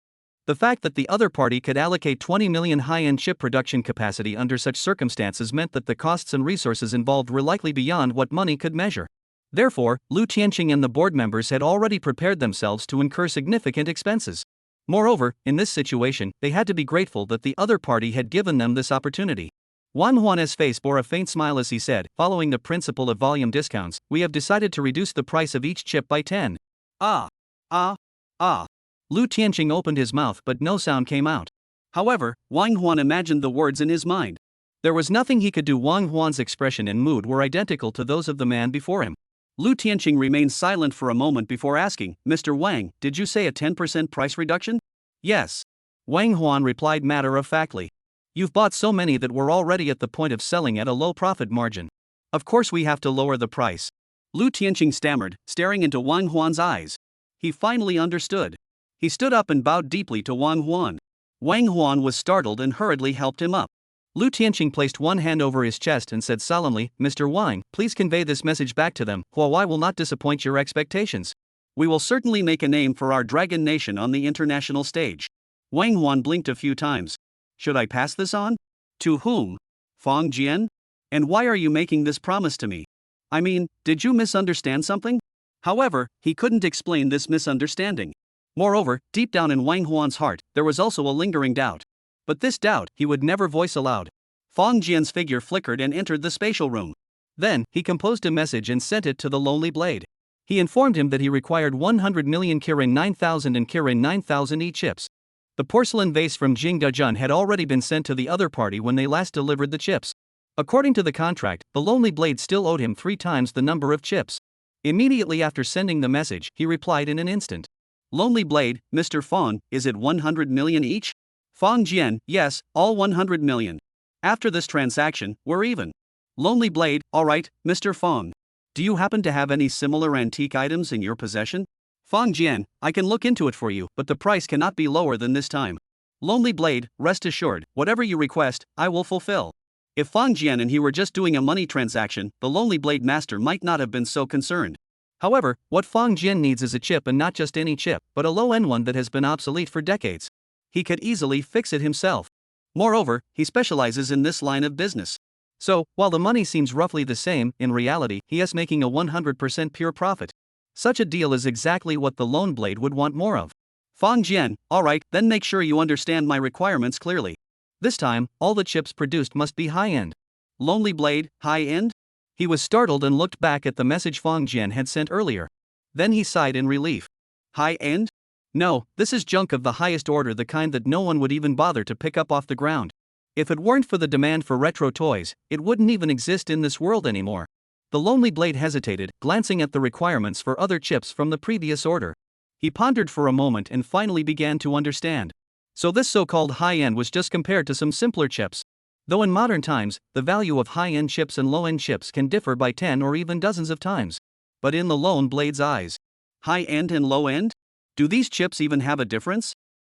The fact that the other party could allocate 20 million high-end chip production capacity under such circumstances meant that the costs and resources involved were likely beyond what money could measure. Therefore, Lu Tianqing and the board members had already prepared themselves to incur significant expenses. Moreover, in this situation, they had to be grateful that the other party had given them this opportunity. Wang Huan's face bore a faint smile as he said, following the principle of volume discounts, we have decided to reduce the price of each chip by 10. Ah. Ah. Ah. Lu Tianqing opened his mouth but no sound came out. However, Wang Huan imagined the words in his mind. There was nothing he could do. Wang Huan's expression and mood were identical to those of the man before him. Lu Tianqing remained silent for a moment before asking, Mr. Wang, did you say a 10% price reduction? Yes. Wang Huan replied matter-of-factly. You've bought so many that we're already at the point of selling at a low profit margin. Of course we have to lower the price. Lu Tianqing stammered, staring into Wang Huan's eyes. He finally understood. He stood up and bowed deeply to Wang Huan. Wang Huan was startled and hurriedly helped him up. Lu Tianqing placed one hand over his chest and said solemnly, Mr. Wang, please convey this message back to them. Huawei will not disappoint your expectations. We will certainly make a name for our Dragon Nation on the international stage. Wang Huan blinked a few times. Should I pass this on? To whom? Fang Jian? And why are you making this promise to me? I mean, did you misunderstand something? However, he couldn't explain this misunderstanding. Moreover, deep down in Wang Huan's heart, there was also a lingering doubt. But this doubt he would never voice aloud. Fang Jian's figure flickered and entered the spatial room. Then, he composed a message and sent it to the Lonely Blade. He informed him that he required 100 million Kirin 9000 and Kirin 9000 e-chips. The porcelain vase from Jingdajun had already been sent to the other party when they last delivered the chips. According to the contract, the Lonely Blade still owed him 3 times the number of chips. Immediately after sending the message, he replied in an instant. Lonely Blade, Mr. Fang, is it 100 million each? Fang Jian, yes, all 100 million. After this transaction, we're even. Lonely Blade, alright, Mr. Fang. Do you happen to have any similar antique items in your possession? Fang Jian, I can look into it for you, but the price cannot be lower than this time. Lonely Blade, rest assured, whatever you request, I will fulfill. If Fang Jian and he were just doing a money transaction, the Lonely Blade master might not have been so concerned. However, what Fang Jian needs is a chip, and not just any chip, but a low-end one that has been obsolete for decades. He could easily fix it himself. Moreover, he specializes in this line of business. So, while the money seems roughly the same, in reality, he is making a 100% pure profit. Such a deal is exactly what the Lone Blade would want more of. Fang Jian, alright, then make sure you understand my requirements clearly. This time, all the chips produced must be high-end. Lonely Blade, high-end? He was startled and looked back at the message Fang Jian had sent earlier. Then he sighed in relief. High-end? No, this is junk of the highest order, the kind that no one would even bother to pick up off the ground. If it weren't for the demand for retro toys, it wouldn't even exist in this world anymore. The Lonely Blade hesitated, glancing at the requirements for other chips from the previous order. He pondered for a moment and finally began to understand. So this so-called high-end was just compared to some simpler chips. Though in modern times, the value of high-end chips and low-end chips can differ by 10 or even dozens of times. But in the Lone Blade's eyes, high-end and low-end? Do these chips even have a difference?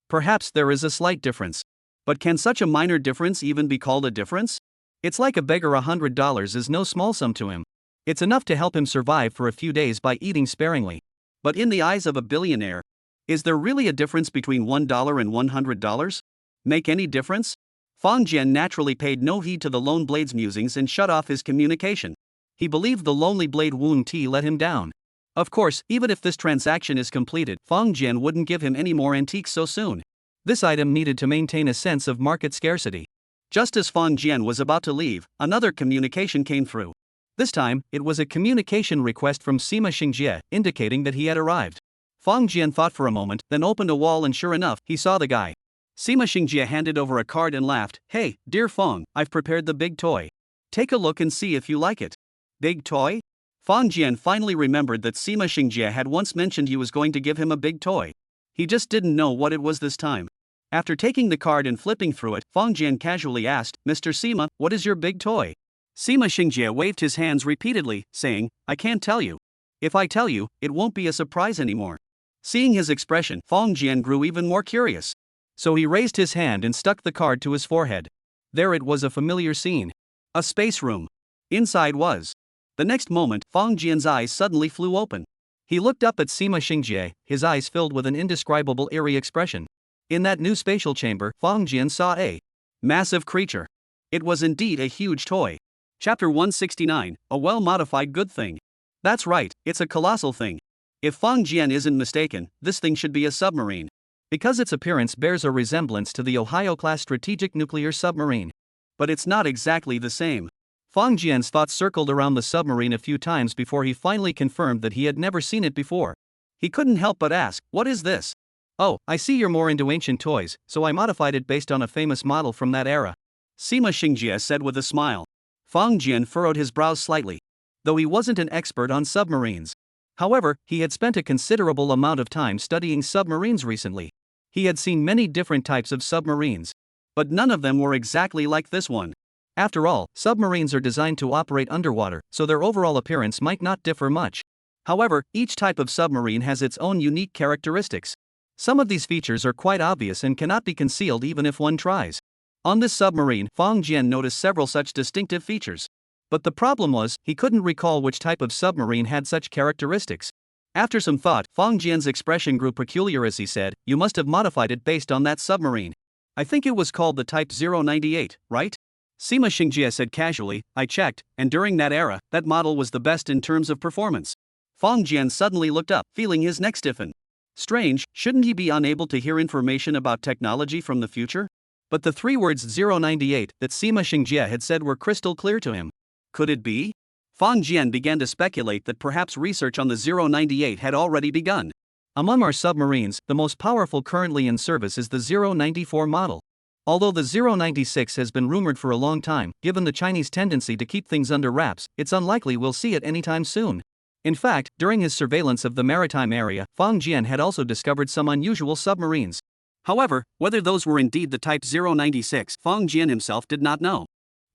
Perhaps there is a slight difference. But can such a minor difference even be called a difference? It's like a beggar. $100 is no small sum to him. It's enough to help him survive for a few days by eating sparingly. But in the eyes of a billionaire, is there really a difference between $1 and $100? Make any difference? Fang Jian naturally paid no heed to the Lone Blade's musings and shut off his communication. He believed the Lonely Blade Woon Tea let him down. Of course, even if this transaction is completed, Fang Jian wouldn't give him any more antiques so soon. This item needed to maintain a sense of market scarcity. Just as Fang Jian was about to leave, another communication came through. This time, it was a communication request from Sima Xingjie, indicating that he had arrived. Fang Jian thought for a moment, then opened a wall and sure enough, he saw the guy. Sima Xingjie handed over a card and laughed. Hey, dear Fang, I've prepared the big toy. Take a look and see if you like it. Big toy? Fang Jian finally remembered that Sima Xingjie had once mentioned he was going to give him a big toy. He just didn't know what it was this time. After taking the card and flipping through it, Fang Jian casually asked, Mr. Sima, what is your big toy? Sima Xingjie waved his hands repeatedly, saying, I can't tell you. If I tell you, it won't be a surprise anymore. Seeing his expression, Fang Jian grew even more curious. So he raised his hand and stuck the card to his forehead. There it was, a familiar scene. A space room. Inside was. The next moment, Fang Jian's eyes suddenly flew open. He looked up at Sima Xingjie, his eyes filled with an indescribable eerie expression. In that new spatial chamber, Fang Jian saw a massive creature. It was indeed a huge toy. Chapter 169, a well-modified good thing. That's right, it's a colossal thing. If Fang Jian isn't mistaken, this thing should be a submarine. Because its appearance bears a resemblance to the Ohio-class strategic nuclear submarine. but it's not exactly the same. Fang Jian's thoughts circled around the submarine a few times before he finally confirmed that he had never seen it before. He couldn't help but ask, "What is this?" "Oh, I see you're more into ancient toys, so I modified it based on a famous model from that era," Sima Xingjie said with a smile. Fang Jian furrowed his brows slightly. Though he wasn't an expert on submarines. However, he had spent a considerable amount of time studying submarines recently. He had seen many different types of submarines. But none of them were exactly like this one. After all, submarines are designed to operate underwater, so their overall appearance might not differ much. However, each type of submarine has its own unique characteristics. Some of these features are quite obvious and cannot be concealed even if one tries. On this submarine, Fang Jian noticed several such distinctive features. But the problem was, he couldn't recall which type of submarine had such characteristics. After some thought, Fang Jian's expression grew peculiar as he said, "You must have modified it based on that submarine. I think it was called the Type 098, right?" Sima Xingjie said casually, "I checked, and during that era, that model was the best in terms of performance." Fang Jian suddenly looked up, feeling his neck stiffen. Strange, shouldn't he be unable to hear information about technology from the future? But the three words 098 that Sima Xingjie had said were crystal clear to him. Could it be? Fang Jian began to speculate that perhaps research on the 098 had already begun. Among our submarines, the most powerful currently in service is the 094 model. Although the 096 has been rumored for a long time, given the Chinese tendency to keep things under wraps, it's unlikely we'll see it anytime soon. In fact, during his surveillance of the maritime area, Fang Jian had also discovered some unusual submarines. However, whether those were indeed the Type 096, Fang Jian himself did not know.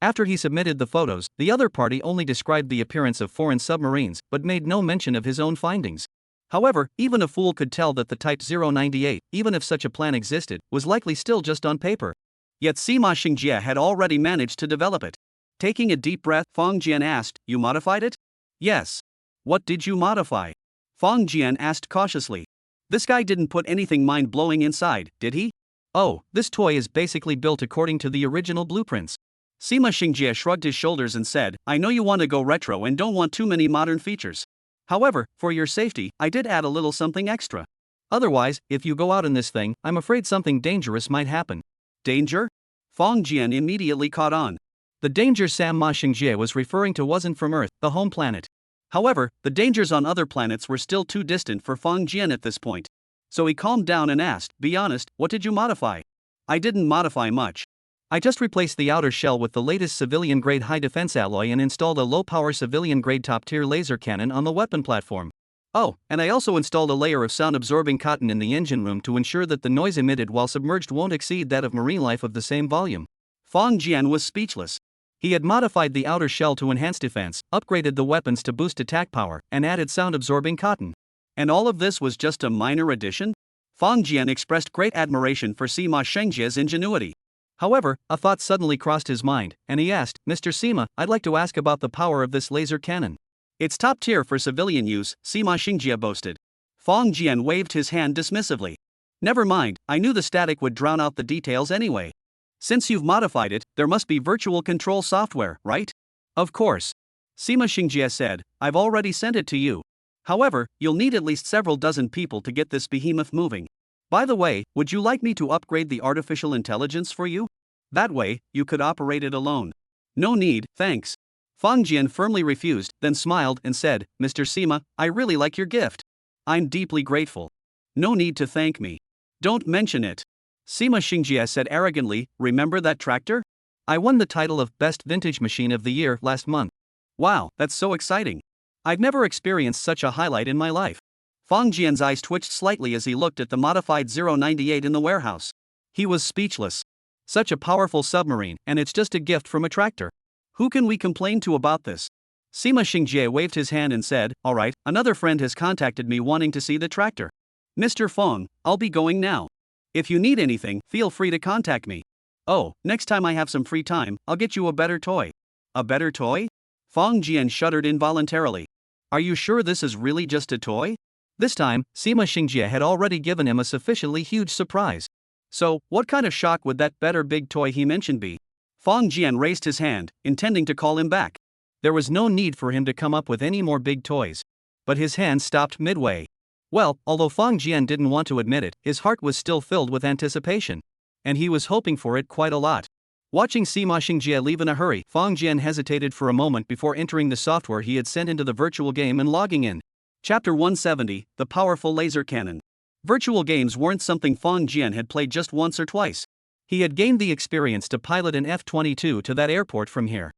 After he submitted the photos, the other party only described the appearance of foreign submarines, but made no mention of his own findings. However, even a fool could tell that the Type 098, even if such a plan existed, was likely still just on paper. Yet Sima Xingjie had already managed to develop it. Taking a deep breath, Fang Jian asked, "You modified it?" "Yes." "What did you modify?" Fang Jian asked cautiously. This guy didn't put anything mind-blowing inside, did he? "Oh, this toy is basically built according to the original blueprints." Sima Xingjie shrugged his shoulders and said, "I know you want to go retro and don't want too many modern features. However, for your safety, I did add a little something extra. Otherwise, if you go out in this thing, I'm afraid something dangerous might happen." "Danger?" Fang Jian immediately caught on. The danger Sima Xingjie was referring to wasn't from Earth, the home planet. However, the dangers on other planets were still too distant for Fang Jian at this point. So he calmed down and asked, "Be honest, what did you modify?" "I didn't modify much. I just replaced the outer shell with the latest civilian-grade high-defense alloy and installed a low-power civilian-grade top-tier laser cannon on the weapon platform. Oh, and I also installed a layer of sound-absorbing cotton in the engine room to ensure that the noise emitted while submerged won't exceed that of marine life of the same volume." Fang Jian was speechless. He had modified the outer shell to enhance defense, upgraded the weapons to boost attack power, and added sound-absorbing cotton. And all of this was just a minor addition? Fang Jian expressed great admiration for Sima Xingjie's ingenuity. However, a thought suddenly crossed his mind, and he asked, "Mr. Sima, I'd like to ask about the power of this laser cannon." "It's top tier for civilian use," Sima Xingjie boasted. Fang Jian waved his hand dismissively. "Never mind, I knew the static would drown out the details anyway. Since you've modified it, there must be virtual control software, right?" "Of course," Sima Xingjie said, "I've already sent it to you. However, you'll need at least several dozen people to get this behemoth moving. By the way, would you like me to upgrade the artificial intelligence for you? That way, you could operate it alone." "No need, thanks." Fang Jian firmly refused, then smiled and said, "Mr. Sima, I really like your gift. I'm deeply grateful. No need to thank me. Don't mention it." Sima Xingjie said arrogantly, "Remember that tractor? I won the title of Best Vintage Machine of the Year last month." "Wow, that's so exciting. I've never experienced such a highlight in my life." Fang Jian's eyes twitched slightly as he looked at the modified 098 in the warehouse. He was speechless. Such a powerful submarine, and it's just a gift from a tractor. Who can we complain to about this? Sima Xingjie waved his hand and said, "Alright, another friend has contacted me wanting to see the tractor. Mr. Feng, I'll be going now. If you need anything, feel free to contact me. Oh, next time I have some free time, I'll get you a better toy." "A better toy?" Fang Jian shuddered involuntarily. "Are you sure this is really just a toy?" This time, Sima Xingjie had already given him a sufficiently huge surprise. So, what kind of shock would that better big toy he mentioned be? Fang Jian raised his hand, intending to call him back. There was no need for him to come up with any more big toys. But his hand stopped midway. Well, although Fang Jian didn't want to admit it, his heart was still filled with anticipation. And he was hoping for it quite a lot. Watching Sima Xingjie leave in a hurry, Fang Jian hesitated for a moment before entering the software he had sent into the virtual game and logging in. Chapter 170, The Powerful Laser Cannon. Virtual games weren't something Fang Jian had played just once or twice. He had gained the experience to pilot an F-22 to that airport from here.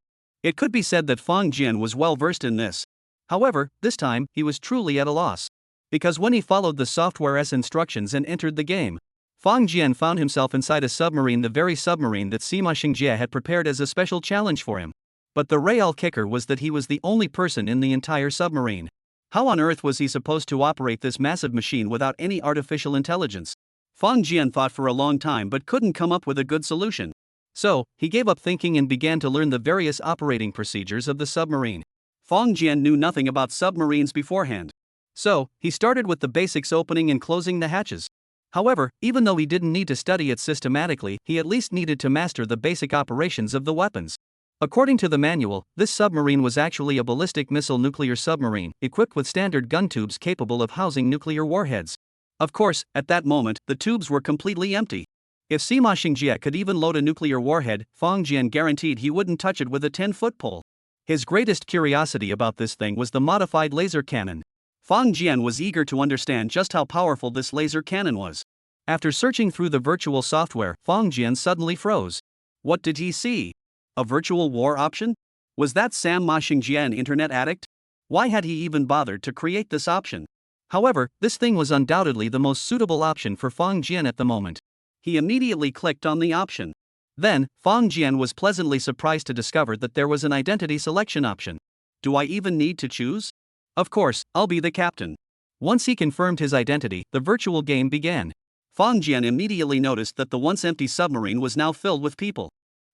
It could be said that Fang Jian was well versed in this. However, this time, he was truly at a loss. Because when he followed the software's instructions and entered the game, Fang Jian found himself inside a submarine, the very submarine that Sima Xingjie had prepared as a special challenge for him. But the real kicker was that he was the only person in the entire submarine. How on earth was he supposed to operate this massive machine without any artificial intelligence? Fang Jian thought for a long time but couldn't come up with a good solution. So, he gave up thinking and began to learn the various operating procedures of the submarine. Fang Jian knew nothing about submarines beforehand. So, he started with the basics, opening and closing the hatches. However, even though he didn't need to study it systematically, he at least needed to master the basic operations of the weapons. According to the manual, this submarine was actually a ballistic missile nuclear submarine, equipped with standard gun tubes capable of housing nuclear warheads. Of course, at that moment, the tubes were completely empty. If Sima Xingjie could even load a nuclear warhead, Fang Jian guaranteed he wouldn't touch it with a 10-foot pole. His greatest curiosity about this thing was the modified laser cannon. Fang Jian was eager to understand just how powerful this laser cannon was. After searching through the virtual software, Fang Jian suddenly froze. What did he see? A virtual war option? Was that Sima Xingjie an internet addict? Why had he even bothered to create this option? However, this thing was undoubtedly the most suitable option for Fang Jian at the moment. He immediately clicked on the option. Then, Fang Jian was pleasantly surprised to discover that there was an identity selection option. Do I even need to choose? Of course, I'll be the captain. Once he confirmed his identity, the virtual game began. Fang Jian immediately noticed that the once empty submarine was now filled with people.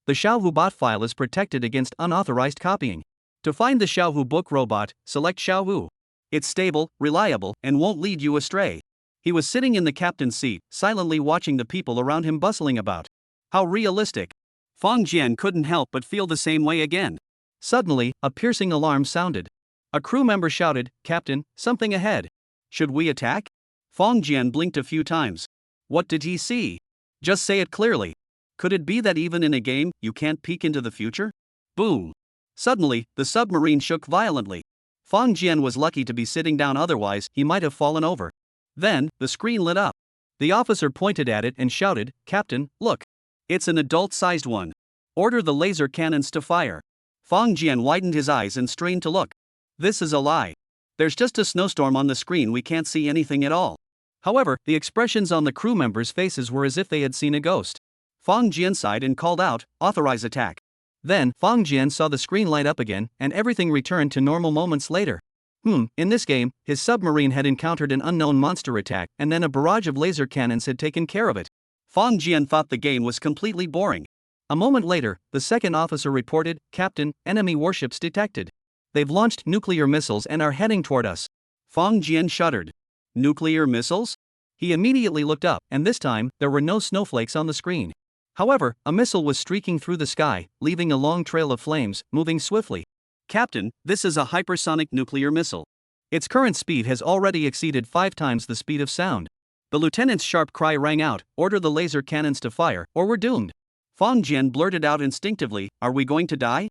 The Xiaohu bot file is protected against unauthorized copying. To find the Xiaohu book robot, select Xiaohu. It's stable, reliable, and won't lead you astray. He was sitting in the captain's seat, silently watching the people around him bustling about. How realistic. Fang Jian couldn't help but feel the same way again. Suddenly, a piercing alarm sounded. A crew member shouted, "Captain, something ahead. Should we attack?" Fang Jian blinked a few times. What did he see? Just say it clearly. Could it be that even in a game, you can't peek into the future? Boom! Suddenly, the submarine shook violently. Fang Jian was lucky to be sitting down, otherwise, he might have fallen over. Then, the screen lit up. The officer pointed at it and shouted, "Captain, look. It's an adult-sized one. Order the laser cannons to fire." Fang Jian widened his eyes and strained to look. This is a lie. There's just a snowstorm on the screen, we can't see anything at all. However, the expressions on the crew members' faces were as if they had seen a ghost. Fang Jian sighed and called out, "Authorize attack." Then, Fang Jian saw the screen light up again, and everything returned to normal moments later. In this game, his submarine had encountered an unknown monster attack, and then a barrage of laser cannons had taken care of it. Fang Jian thought the game was completely boring. A moment later, the second officer reported, "Captain, enemy warships detected. They've launched nuclear missiles and are heading toward us." Fang Jian shuddered. Nuclear missiles? He immediately looked up, and this time, there were no snowflakes on the screen. However, a missile was streaking through the sky, leaving a long trail of flames, moving swiftly. "Captain, this is a hypersonic nuclear missile. Its current speed has already exceeded 5 times the speed of sound." The lieutenant's sharp cry rang out, "Order the laser cannons to fire, or we're doomed." Fang Jian blurted out instinctively, "Are we going to die?"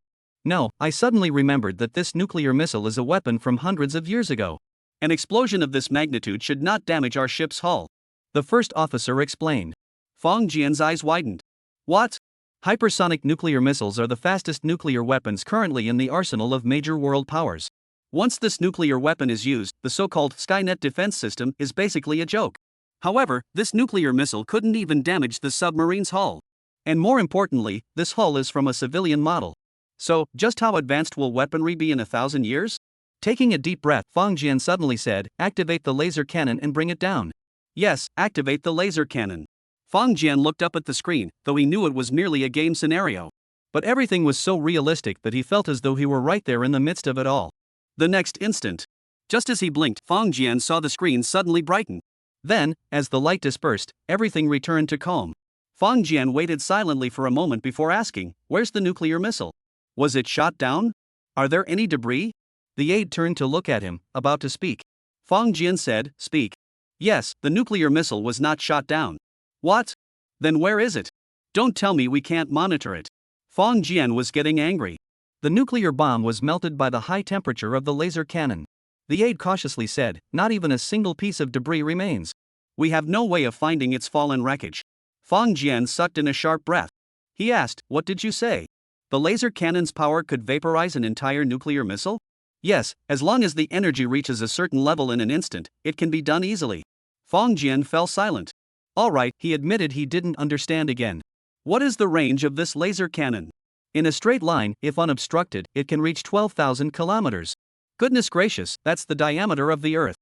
"No, I suddenly remembered that this nuclear missile is a weapon from hundreds of years ago. An explosion of this magnitude should not damage our ship's hull," the first officer explained. Fang Jian's eyes widened. What? Hypersonic nuclear missiles are the fastest nuclear weapons currently in the arsenal of major world powers. Once this nuclear weapon is used, the so-called Skynet defense system is basically a joke. However, this nuclear missile couldn't even damage the submarine's hull. And more importantly, this hull is from a civilian model. So, just how advanced will weaponry be in 1,000 years? Taking a deep breath, Fang Jian suddenly said, "Activate the laser cannon and bring it down." Yes, activate the laser cannon. Fang Jian looked up at the screen, though he knew it was merely a game scenario. But everything was so realistic that he felt as though he were right there in the midst of it all. The next instant, just as he blinked, Fang Jian saw the screen suddenly brighten. Then, as the light dispersed, everything returned to calm. Fang Jian waited silently for a moment before asking, "Where's the nuclear missile? Was it shot down? Are there any debris?" The aide turned to look at him, about to speak. Fang Jian said, "Speak." "Yes, the nuclear missile was not shot down." "What? Then where is it? Don't tell me we can't monitor it." Fong Jian was getting angry. The nuclear bomb was melted by the high temperature of the laser cannon. The aide cautiously said, not even a single piece of debris remains. We have no way of finding its fallen wreckage. Fong Jian sucked in a sharp breath. He asked, what did you say? The laser cannon's power could vaporize an entire nuclear missile? Yes, as long as the energy reaches a certain level in an instant, it can be done easily. Fong Jian fell silent. Alright, he admitted he didn't understand again. What is the range of this laser cannon? In a straight line, if unobstructed, it can reach 12,000 kilometers. Goodness gracious, that's the diameter of the Earth.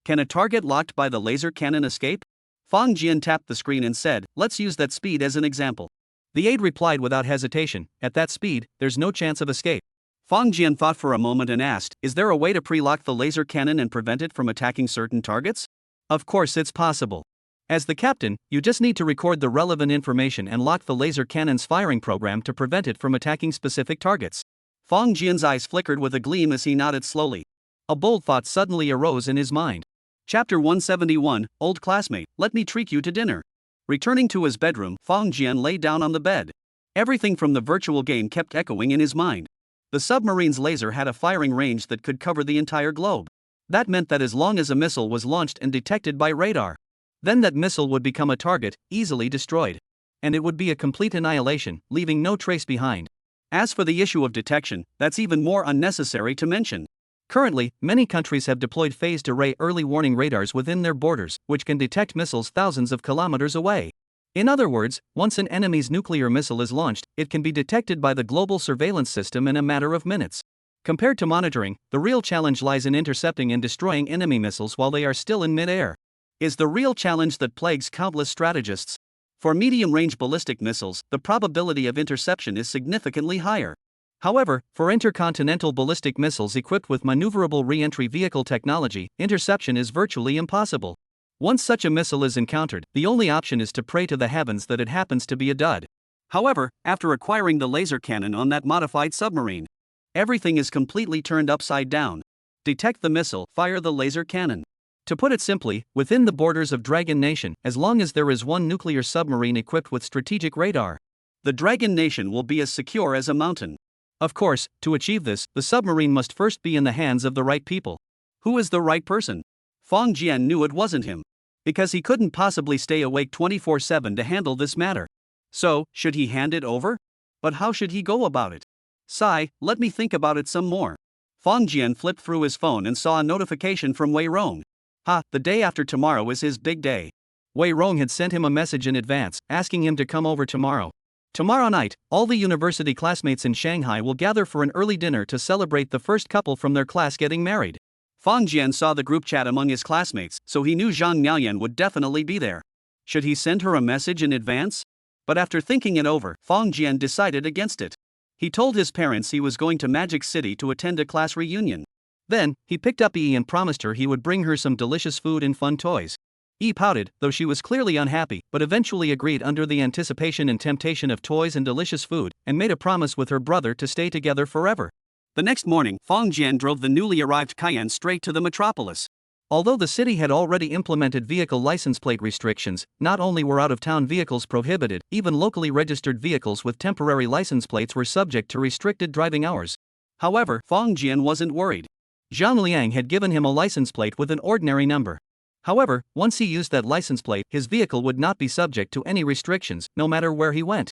Can a target locked by the laser cannon escape? Fong Jian tapped the screen and said, let's use that speed as an example. The aide replied without hesitation, at that speed, there's no chance of escape. Fong Jian thought for a moment and asked, is there a way to pre-lock the laser cannon and prevent it from attacking certain targets? Of course it's possible. As the captain, you just need to record the relevant information and lock the laser cannon's firing program to prevent it from attacking specific targets. Fong Jian's eyes flickered with a gleam as he nodded slowly. A bold thought suddenly arose in his mind. Chapter 171, Old Classmate, let me treat you to dinner. Returning to his bedroom, Fong Jian lay down on the bed. Everything from the virtual game kept echoing in his mind. The submarine's laser had a firing range that could cover the entire globe. That meant that as long as a missile was launched and detected by radar, then that missile would become a target, easily destroyed. And it would be a complete annihilation, leaving no trace behind. As for the issue of detection, that's even more unnecessary to mention. Currently, many countries have deployed phased array early warning radars within their borders, which can detect missiles thousands of kilometers away. In other words, once an enemy's nuclear missile is launched, it can be detected by the global surveillance system in a matter of minutes. Compared to monitoring, the real challenge lies in intercepting and destroying enemy missiles while they are still in mid-air. Is the real challenge that plagues countless strategists. For medium-range ballistic missiles, the probability of interception is significantly higher. However, for intercontinental ballistic missiles equipped with maneuverable re-entry vehicle technology, interception is virtually impossible. Once such a missile is encountered, the only option is to pray to the heavens that it happens to be a dud. However, after acquiring the laser cannon on that modified submarine, everything is completely turned upside down. Detect the missile, fire the laser cannon. To put it simply, within the borders of Dragon Nation, as long as there is one nuclear submarine equipped with strategic radar, the Dragon Nation will be as secure as a mountain. Of course, to achieve this, the submarine must first be in the hands of the right people. Who is the right person? Fong Jian knew it wasn't him. Because he couldn't possibly stay awake 24/7 to handle this matter. So, should he hand it over? But how should he go about it? Sigh, let me think about it some more. Fong Jian flipped through his phone and saw a notification from Wei Rong. The day after tomorrow is his big day. Wei Rong had sent him a message in advance, asking him to come over tomorrow. Tomorrow night, all the university classmates in Shanghai will gather for an early dinner to celebrate the first couple from their class getting married. Fong Jian saw the group chat among his classmates, so he knew Zhang Miaoyan would definitely be there. Should he send her a message in advance? But after thinking it over, Fong Jian decided against it. He told his parents he was going to Magic City to attend a class reunion. Then, he picked up Yi and promised her he would bring her some delicious food and fun toys. Yi pouted, though she was clearly unhappy, but eventually agreed under the anticipation and temptation of toys and delicious food, and made a promise with her brother to stay together forever. The next morning, Fong Jian drove the newly arrived Cayenne straight to the metropolis. Although the city had already implemented vehicle license plate restrictions, not only were out-of-town vehicles prohibited, even locally registered vehicles with temporary license plates were subject to restricted driving hours. However, Fong Jian wasn't worried. Zhang Liang had given him a license plate with an ordinary number. However, once he used that license plate, his vehicle would not be subject to any restrictions, no matter where he went.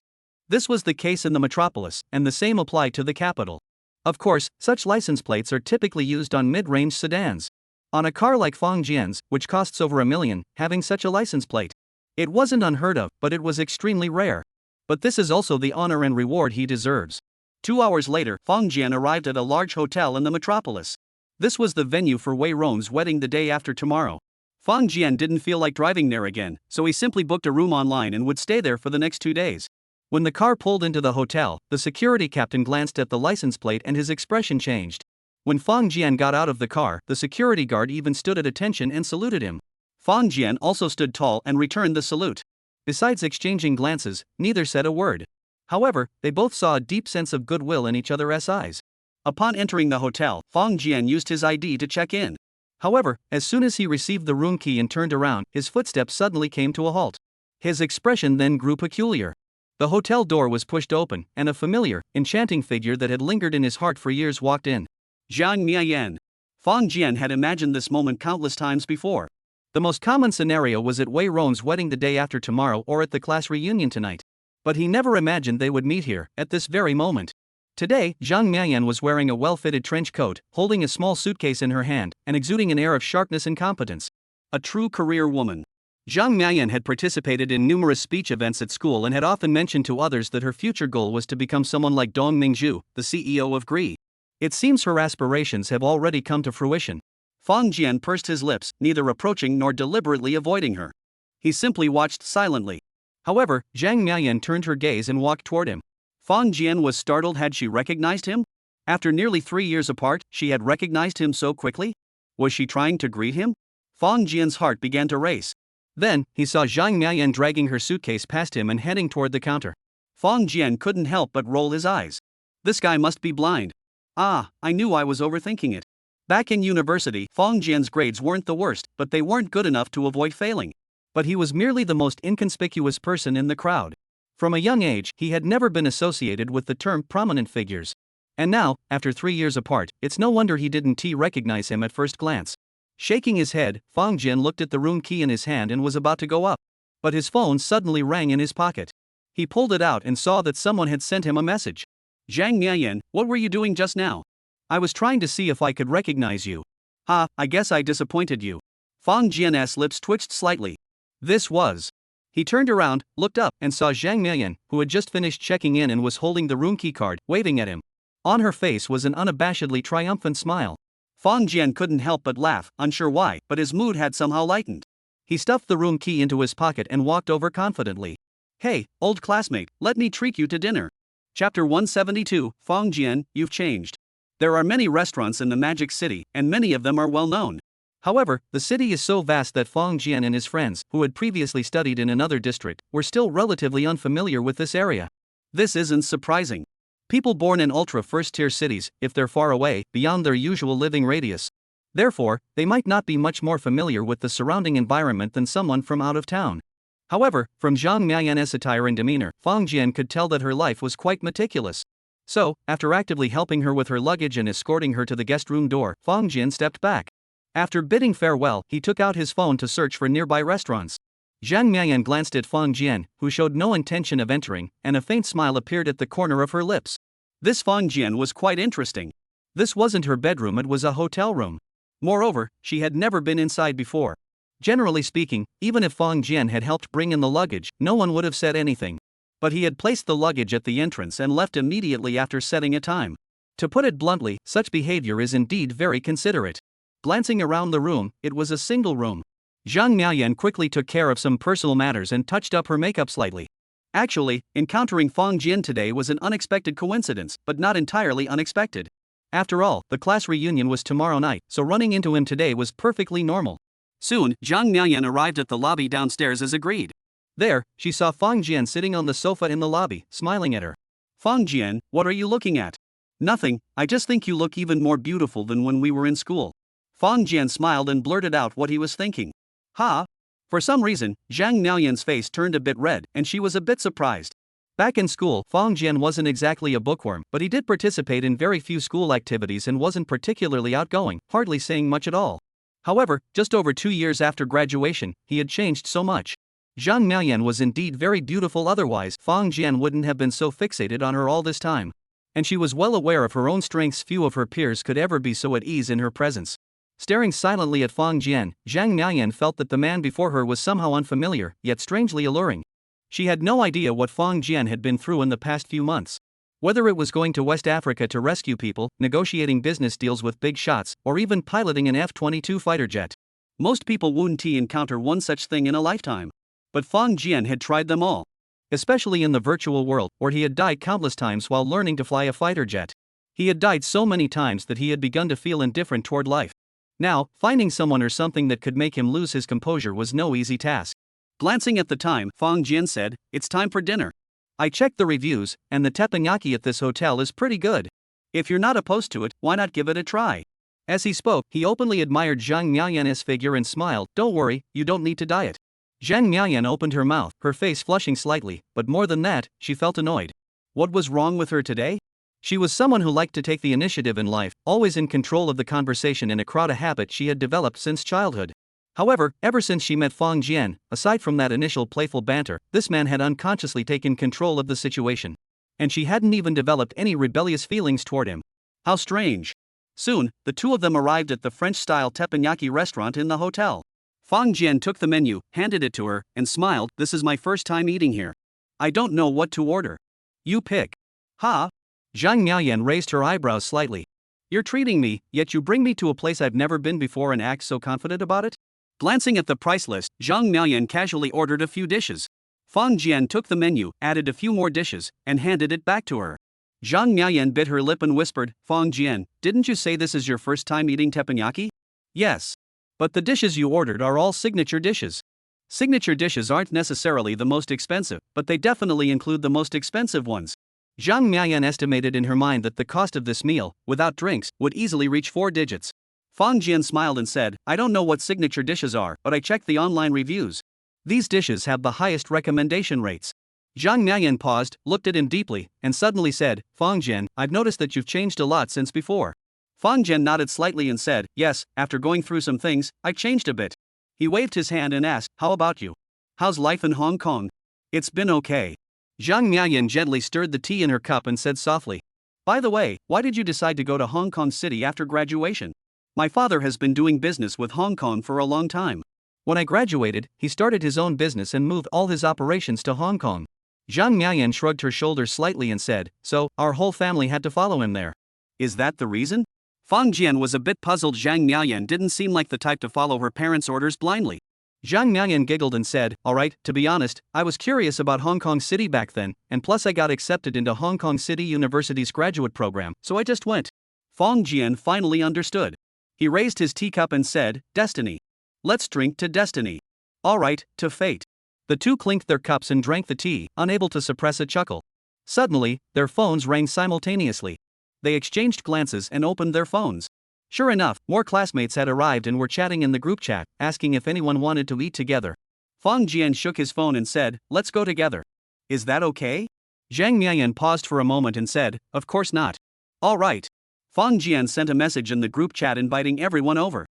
This was the case in the metropolis, and the same applied to the capital. Of course, such license plates are typically used on mid-range sedans. On a car like Fong Jian's, which costs over $1 million, having such a license plate, it wasn't unheard of, but it was extremely rare. But this is also the honor and reward he deserves. 2 hours later, Fong Jian arrived at a large hotel in the metropolis. This was the venue for Wei Rong's wedding the day after tomorrow. Fong Jian didn't feel like driving there again, so he simply booked a room online and would stay there for the next 2 days. When the car pulled into the hotel, the security captain glanced at the license plate and his expression changed. When Fong Jian got out of the car, the security guard even stood at attention and saluted him. Fong Jian also stood tall and returned the salute. Besides exchanging glances, neither said a word. However, they both saw a deep sense of goodwill in each other's eyes. Upon entering the hotel, Fong Jian used his ID to check in. However, as soon as he received the room key and turned around, his footsteps suddenly came to a halt. His expression then grew peculiar. The hotel door was pushed open, and a familiar, enchanting figure that had lingered in his heart for years walked in. Zhang Miayan. Fang Jian had imagined this moment countless times before. The most common scenario was at Wei Ron's wedding the day after tomorrow or at the class reunion tonight. But he never imagined they would meet here, at this very moment. Today, Zhang Miayan was wearing a well-fitted trench coat, holding a small suitcase in her hand, and exuding an air of sharpness and competence. A true career woman. Zhang Miayan had participated in numerous speech events at school and had often mentioned to others that her future goal was to become someone like Dong Mingzhu, the CEO of Gree. It seems her aspirations have already come to fruition. Fang Jian pursed his lips, neither approaching nor deliberately avoiding her. He simply watched silently. However, Zhang Miayan turned her gaze and walked toward him. Fang Jian was startled. Had she recognized him? After nearly 3 years apart, she had recognized him so quickly? Was she trying to greet him? Fang Jian's heart began to race. Then, he saw Zhang Miayan dragging her suitcase past him and heading toward the counter. Fang Jian couldn't help but roll his eyes. This guy must be blind. Ah, I knew I was overthinking it. Back in university, Fang Jian's grades weren't the worst, but they weren't good enough to avoid failing. But he was merely the most inconspicuous person in the crowd. From a young age, he had never been associated with the term prominent figures. And now, after 3 years apart, it's no wonder he didn't recognize him at first glance. Shaking his head, Fang Jian looked at the room key in his hand and was about to go up. But his phone suddenly rang in his pocket. He pulled it out and saw that someone had sent him a message. Zhang Miayan, what were you doing just now? I was trying to see if I could recognize you. Ha, I guess I disappointed you. Fang Jian's lips twitched slightly. This was. He turned around, looked up, and saw Zhang Miayan, who had just finished checking in and was holding the room key card, waving at him. On her face was an unabashedly triumphant smile. Fang Jian couldn't help but laugh, unsure why, but his mood had somehow lightened. He stuffed the room key into his pocket and walked over confidently. Hey, old classmate, let me treat you to dinner. Chapter 172, Fang Jian, you've changed. There are many restaurants in the Magic City, and many of them are well known. However, the city is so vast that Fang Jian and his friends, who had previously studied in another district, were still relatively unfamiliar with this area. This isn't surprising. People born in ultra first-tier cities, if they're far away, beyond their usual living radius. Therefore, they might not be much more familiar with the surrounding environment than someone from out of town. However, from Zhang Miayan's attire and demeanor, Fang Jian could tell that her life was quite meticulous. So, after actively helping her with her luggage and escorting her to the guest room door, Fang Jian stepped back. After bidding farewell, he took out his phone to search for nearby restaurants. Zhang Miayan glanced at Fang Jian, who showed no intention of entering, and a faint smile appeared at the corner of her lips. This Fang Jian was quite interesting. This wasn't her bedroom, it was a hotel room. Moreover, she had never been inside before. Generally speaking, even if Fang Jian had helped bring in the luggage, no one would have said anything. But he had placed the luggage at the entrance and left immediately after setting a time. To put it bluntly, such behavior is indeed very considerate. Glancing around the room, it was a single room. Zhang Miayan quickly took care of some personal matters and touched up her makeup slightly. Actually, encountering Fang Jian today was an unexpected coincidence, but not entirely unexpected. After all, the class reunion was tomorrow night, so running into him today was perfectly normal. Soon, Zhang Miayan arrived at the lobby downstairs as agreed. There, she saw Fang Jian sitting on the sofa in the lobby, smiling at her. Fang Jian, what are you looking at? Nothing, I just think you look even more beautiful than when we were in school. Fang Jian smiled and blurted out what he was thinking. Ha! For some reason, Zhang Miayan's face turned a bit red, and she was a bit surprised. Back in school, Fang Jian wasn't exactly a bookworm, but he did participate in very few school activities and wasn't particularly outgoing, hardly saying much at all. However, just over 2 years after graduation, he had changed so much. Zhang Miayan was indeed very beautiful, otherwise Fang Jian wouldn't have been so fixated on her all this time. And she was well aware of her own strengths. Few of her peers could ever be so at ease in her presence. Staring silently at Fang Jian, Zhang Miayan felt that the man before her was somehow unfamiliar, yet strangely alluring. She had no idea what Fang Jian had been through in the past few months. Whether it was going to West Africa to rescue people, negotiating business deals with big shots, or even piloting an F-22 fighter jet. Most people wouldn't encounter one such thing in a lifetime. But Fang Jian had tried them all. Especially in the virtual world, where he had died countless times while learning to fly a fighter jet. He had died so many times that he had begun to feel indifferent toward life. Now, finding someone or something that could make him lose his composure was no easy task. Glancing at the time, Fang Jian said, "It's time for dinner. I checked the reviews, and the teppanyaki at this hotel is pretty good. If you're not opposed to it, why not give it a try?" As he spoke, he openly admired Zhang Miayan's figure and smiled. "Don't worry, you don't need to diet. Zhang Miaoyan opened her mouth, her face flushing slightly, but more than that, she felt annoyed. What was wrong with her today? She was someone who liked to take the initiative in life, always in control of the conversation in a crowd, a habit she had developed since childhood. However, ever since she met Fang Jian, aside from that initial playful banter, this man had unconsciously taken control of the situation. And she hadn't even developed any rebellious feelings toward him. How strange. Soon, the two of them arrived at the French-style teppanyaki restaurant in the hotel. Fang Jian took the menu, handed it to her, and smiled. This is my first time eating here. I don't know what to order. You pick. Ha? Zhang Miaoyan raised her eyebrows slightly. You're treating me, yet you bring me to a place I've never been before and act so confident about it? Glancing at the price list, Zhang Miaoyan casually ordered a few dishes. Fang Jian took the menu, added a few more dishes, and handed it back to her. Zhang Miaoyan bit her lip and whispered, Fang Jian, didn't you say this is your first time eating teppanyaki? Yes. But the dishes you ordered are all signature dishes. Signature dishes aren't necessarily the most expensive, but they definitely include the most expensive ones. Zhang Miaoyan estimated in her mind that the cost of this meal, without drinks, would easily reach 4 digits. Fang Jian smiled and said, I don't know what signature dishes are, but I checked the online reviews. These dishes have the highest recommendation rates. Zhang Miaoyan paused, looked at him deeply, and suddenly said, Fang Jian, I've noticed that you've changed a lot since before. Fang Jian nodded slightly and said, yes, after going through some things, I changed a bit. He waved his hand and asked, how about you? How's life in Hong Kong? It's been okay. Zhang Miaoyan gently stirred the tea in her cup and said softly, by the way, why did you decide to go to Hong Kong City after graduation? My father has been doing business with Hong Kong for a long time. When I graduated, he started his own business and moved all his operations to Hong Kong. Zhang Miaoyan shrugged her shoulders slightly and said, so, our whole family had to follow him there. Is that the reason? Fang Jian was a bit puzzled. Zhang Miaoyan didn't seem like the type to follow her parents' orders blindly. Zhang Miaoyan giggled and said, alright, to be honest, I was curious about Hong Kong City back then, and plus I got accepted into Hong Kong City University's graduate program, so I just went. Fang Jian finally understood. He raised his teacup and said, destiny. Let's drink to destiny. Alright, to fate. The two clinked their cups and drank the tea, unable to suppress a chuckle. Suddenly, their phones rang simultaneously. They exchanged glances and opened their phones. Sure enough, more classmates had arrived and were chatting in the group chat, asking if anyone wanted to eat together. Fang Jian shook his phone and said, let's go together. Is that okay? Zhang Miaoyan paused for a moment and said, of course not. Alright. Fang Jian sent a message in the group chat inviting everyone over.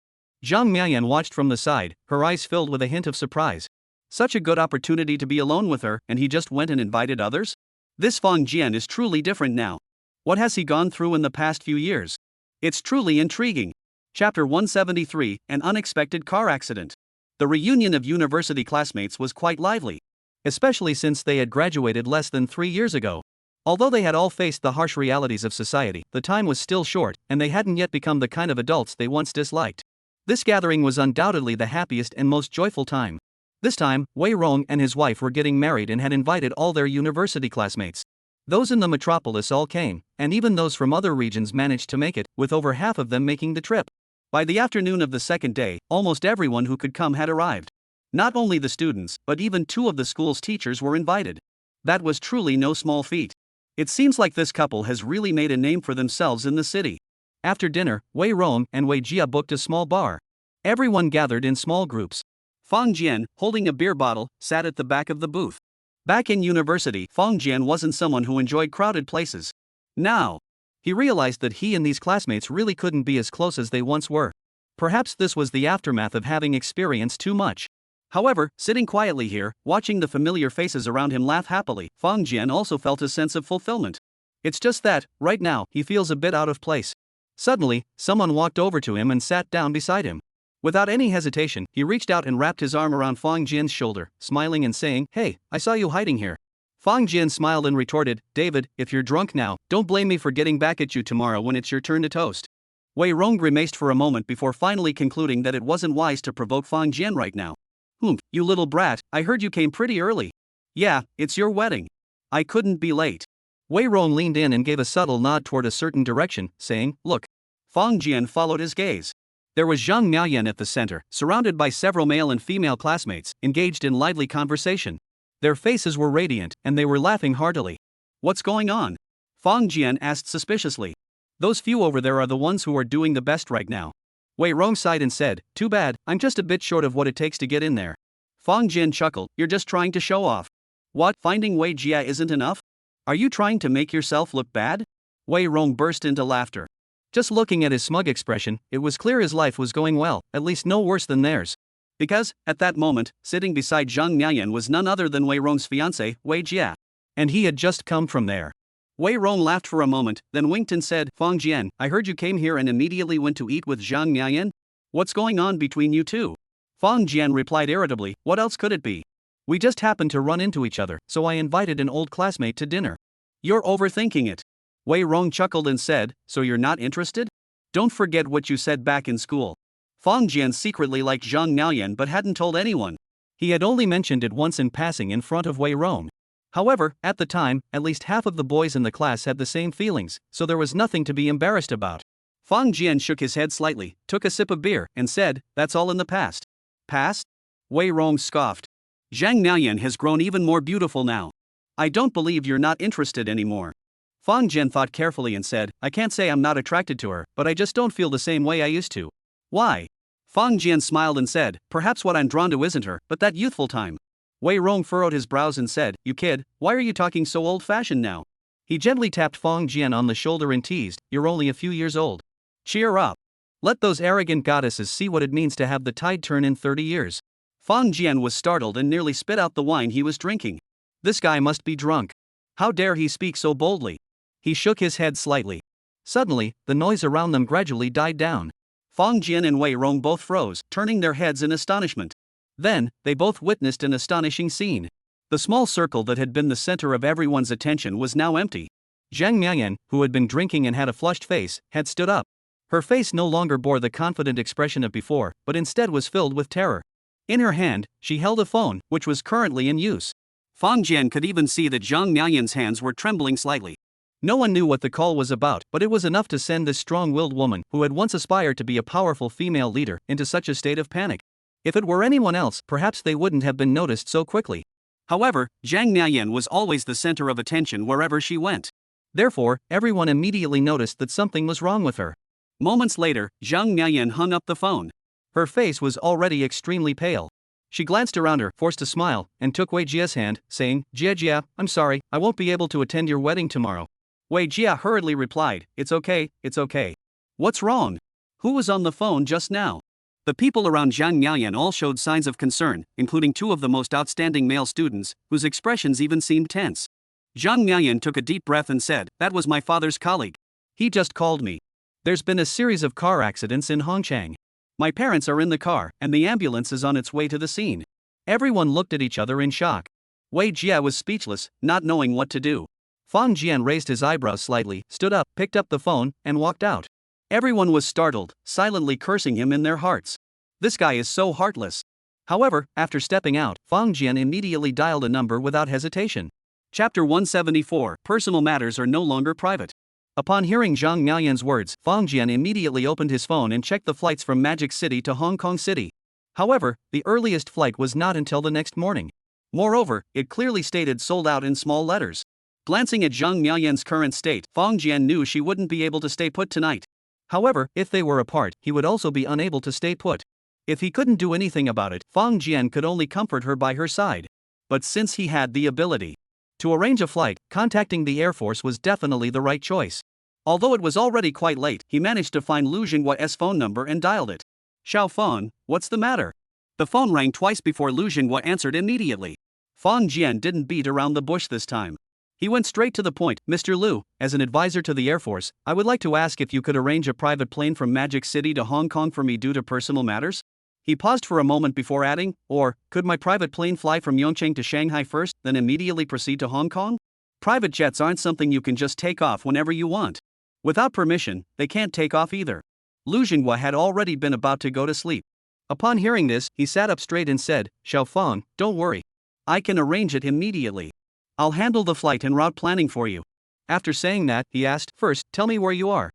Zhang Miaoyan watched from the side, her eyes filled with a hint of surprise. Such a good opportunity to be alone with her, and he just went and invited others? This Fang Jian is truly different now. What has he gone through in the past few years? It's truly intriguing. Chapter 173, An Unexpected Car Accident. The reunion of university classmates was quite lively. Especially since they had graduated less than 3 years ago. Although they had all faced the harsh realities of society, the time was still short, and they hadn't yet become the kind of adults they once disliked. This gathering was undoubtedly the happiest and most joyful time. This time, Wei Rong and his wife were getting married and had invited all their university classmates. Those in the metropolis all came, and even those from other regions managed to make it, with over half of them making the trip. By the afternoon of the second day, almost everyone who could come had arrived. Not only the students, but even 2 of the school's teachers were invited. That was truly no small feat. It seems like this couple has really made a name for themselves in the city. After dinner, Wei Rong and Wei Jia booked a small bar. Everyone gathered in small groups. Fang Jian, holding a beer bottle, sat at the back of the booth. Back in university, Fang Jian wasn't someone who enjoyed crowded places. Now, he realized that he and these classmates really couldn't be as close as they once were. Perhaps this was the aftermath of having experienced too much. However, sitting quietly here, watching the familiar faces around him laugh happily, Fang Jian also felt a sense of fulfillment. It's just that, right now, he feels a bit out of place. Suddenly, someone walked over to him and sat down beside him. Without any hesitation, he reached out and wrapped his arm around Fang Jian's shoulder, smiling and saying, hey, I saw you hiding here. Fang Jian smiled and retorted, David, if you're drunk now, don't blame me for getting back at you tomorrow when it's your turn to toast. Wei Rong grimaced for a moment before finally concluding that it wasn't wise to provoke Fang Jian right now. You little brat, I heard you came pretty early. Yeah, it's your wedding. I couldn't be late. Wei Rong leaned in and gave a subtle nod toward a certain direction, saying, look. Fang Jian followed his gaze. There was Zhang Miaoyan at the center, surrounded by several male and female classmates, engaged in lively conversation. Their faces were radiant, and they were laughing heartily. What's going on? Fang Jian asked suspiciously. Those few over there are the ones who are doing the best right now. Wei Rong sighed and said, too bad, I'm just a bit short of what it takes to get in there. Fang Jian chuckled, you're just trying to show off. What, finding Wei Jia isn't enough? Are you trying to make yourself look bad? Wei Rong burst into laughter. Just looking at his smug expression, it was clear his life was going well, at least no worse than theirs. Because, at that moment, sitting beside Zhang Miayan was none other than Wei Rong's fiancé, Wei Jia. And he had just come from there. Wei Rong laughed for a moment, then winked and said, Fang Jian, I heard you came here and immediately went to eat with Zhang Miayan? What's going on between you two? Fang Jian replied irritably, what else could it be? We just happened to run into each other, so I invited an old classmate to dinner. You're overthinking it. Wei Rong chuckled and said, so you're not interested? Don't forget what you said back in school. Fang Jian secretly liked Zhang Miayan but hadn't told anyone. He had only mentioned it once in passing in front of Wei Rong. However, at the time, at least half of the boys in the class had the same feelings, so there was nothing to be embarrassed about. Fang Jian shook his head slightly, took a sip of beer, and said, that's all in the past. Past? Wei Rong scoffed. Zhang Miayan has grown even more beautiful now. I don't believe you're not interested anymore. Fang Jian thought carefully and said, I can't say I'm not attracted to her, but I just don't feel the same way I used to. Why? Fang Jian smiled and said, perhaps what I'm drawn to isn't her, but that youthful time. Wei Rong furrowed his brows and said, you kid, why are you talking so old-fashioned now? He gently tapped Fang Jian on the shoulder and teased, you're only a few years old. Cheer up. Let those arrogant goddesses see what it means to have the tide turn in 30 years. Fang Jian was startled and nearly spit out the wine he was drinking. This guy must be drunk. How dare he speak so boldly? He shook his head slightly. Suddenly, the noise around them gradually died down. Fang Jian and Wei Rong both froze, turning their heads in astonishment. Then, they both witnessed an astonishing scene. The small circle that had been the center of everyone's attention was now empty. Zhang Miayan, who had been drinking and had a flushed face, had stood up. Her face no longer bore the confident expression of before, but instead was filled with terror. In her hand, she held a phone, which was currently in use. Fang Jian could even see that Zhang Miayan's hands were trembling slightly. No one knew what the call was about, but it was enough to send this strong-willed woman, who had once aspired to be a powerful female leader, into such a state of panic. If it were anyone else, perhaps they wouldn't have been noticed so quickly. However, Zhang Miayan was always the center of attention wherever she went. Therefore, everyone immediately noticed that something was wrong with her. Moments later, Zhang Miayan hung up the phone. Her face was already extremely pale. She glanced around her, forced a smile, and took Wei Jia's hand, saying, Jia, I'm sorry, I won't be able to attend your wedding tomorrow. Wei Jia hurriedly replied, it's okay, it's okay. What's wrong? Who was on the phone just now? The people around Zhang Miayan all showed signs of concern, including two of the most outstanding male students, whose expressions even seemed tense. Zhang Miayan took a deep breath and said, that was my father's colleague. He just called me. There's been a series of car accidents in Hongchang. My parents are in the car, and the ambulance is on its way to the scene. Everyone looked at each other in shock. Wei Jia was speechless, not knowing what to do. Fang Jian raised his eyebrows slightly, stood up, picked up the phone, and walked out. Everyone was startled, silently cursing him in their hearts. This guy is so heartless. However, after stepping out, Fang Jian immediately dialed a number without hesitation. Chapter 174, Personal Matters Are No Longer Private. Upon hearing Zhang Miayan's words, Fang Jian immediately opened his phone and checked the flights from Magic City to Hong Kong City. However, the earliest flight was not until the next morning. Moreover, it clearly stated sold out in small letters. Glancing at Zhang Miayan's current state, Fang Jian knew she wouldn't be able to stay put tonight. However, if they were apart, he would also be unable to stay put. If he couldn't do anything about it, Fang Jian could only comfort her by her side. But since he had the ability to arrange a flight, contacting the Air Force was definitely the right choice. Although it was already quite late, he managed to find Lu Jinghua's phone number and dialed it. Xiao Fang, what's the matter? The phone rang twice before Lu Jinghua answered immediately. Fang Jian didn't beat around the bush this time. He went straight to the point. Mr. Lu, as an advisor to the Air Force, I would like to ask if you could arrange a private plane from Magic City to Hong Kong for me due to personal matters? He paused for a moment before adding, or, could my private plane fly from Yongcheng to Shanghai first, then immediately proceed to Hong Kong? Private jets aren't something you can just take off whenever you want. Without permission, they can't take off either. Lu Jinghua had already been about to go to sleep. Upon hearing this, he sat up straight and said, Xiao Fang, don't worry. I can arrange it immediately. I'll handle the flight and route planning for you. After saying that, he asked, first, tell me where you are.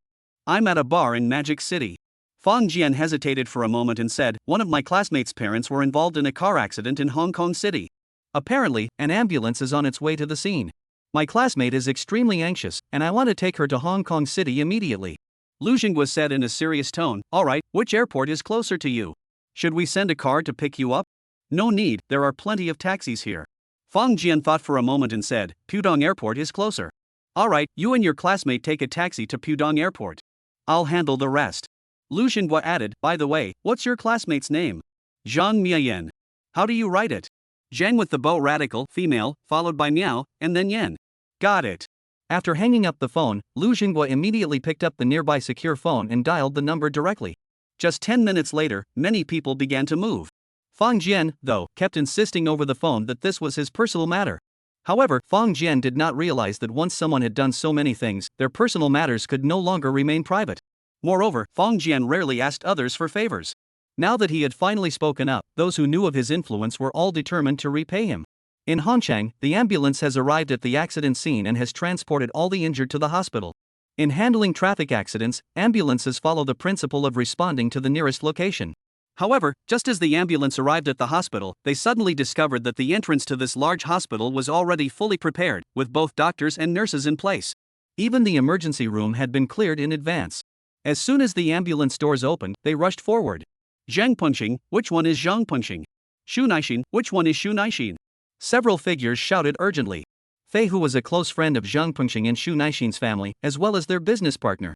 I'm at a bar in Magic City. Fang Jian hesitated for a moment and said, one of my classmates' parents were involved in a car accident in Hong Kong City. Apparently, an ambulance is on its way to the scene. My classmate is extremely anxious, and I want to take her to Hong Kong City immediately. Lu Jinghua said in a serious tone, all right, which airport is closer to you? Should we send a car to pick you up? No need, there are plenty of taxis here. Fang Jian thought for a moment and said, Pudong Airport is closer. Alright, you and your classmate take a taxi to Pudong Airport. I'll handle the rest. Lu Xinhua added, by the way, what's your classmate's name? Zhang Miayan. How do you write it? Zhang with the bow radical, female, followed by Miao, and then Yan. Got it. After hanging up the phone, Lu Xinhua immediately picked up the nearby secure phone and dialed the number directly. Just 10 minutes later, many people began to move. Fang Jian, though, kept insisting over the phone that this was his personal matter. However, Fang Jian did not realize that once someone had done so many things, their personal matters could no longer remain private. Moreover, Fang Jian rarely asked others for favors. Now that he had finally spoken up, those who knew of his influence were all determined to repay him. In Hanchang, the ambulance has arrived at the accident scene and has transported all the injured to the hospital. In handling traffic accidents, ambulances follow the principle of responding to the nearest location. However, just as the ambulance arrived at the hospital, they suddenly discovered that the entrance to this large hospital was already fully prepared, with both doctors and nurses in place. Even the emergency room had been cleared in advance. As soon as the ambulance doors opened, they rushed forward. Zhang Punxing, which one is Zhang Punxing? Xu Naixin, which one is Xu Naixin? Several figures shouted urgently. Fei Hu was a close friend of Zhang Punxing and Xu Naixin's family, as well as their business partner.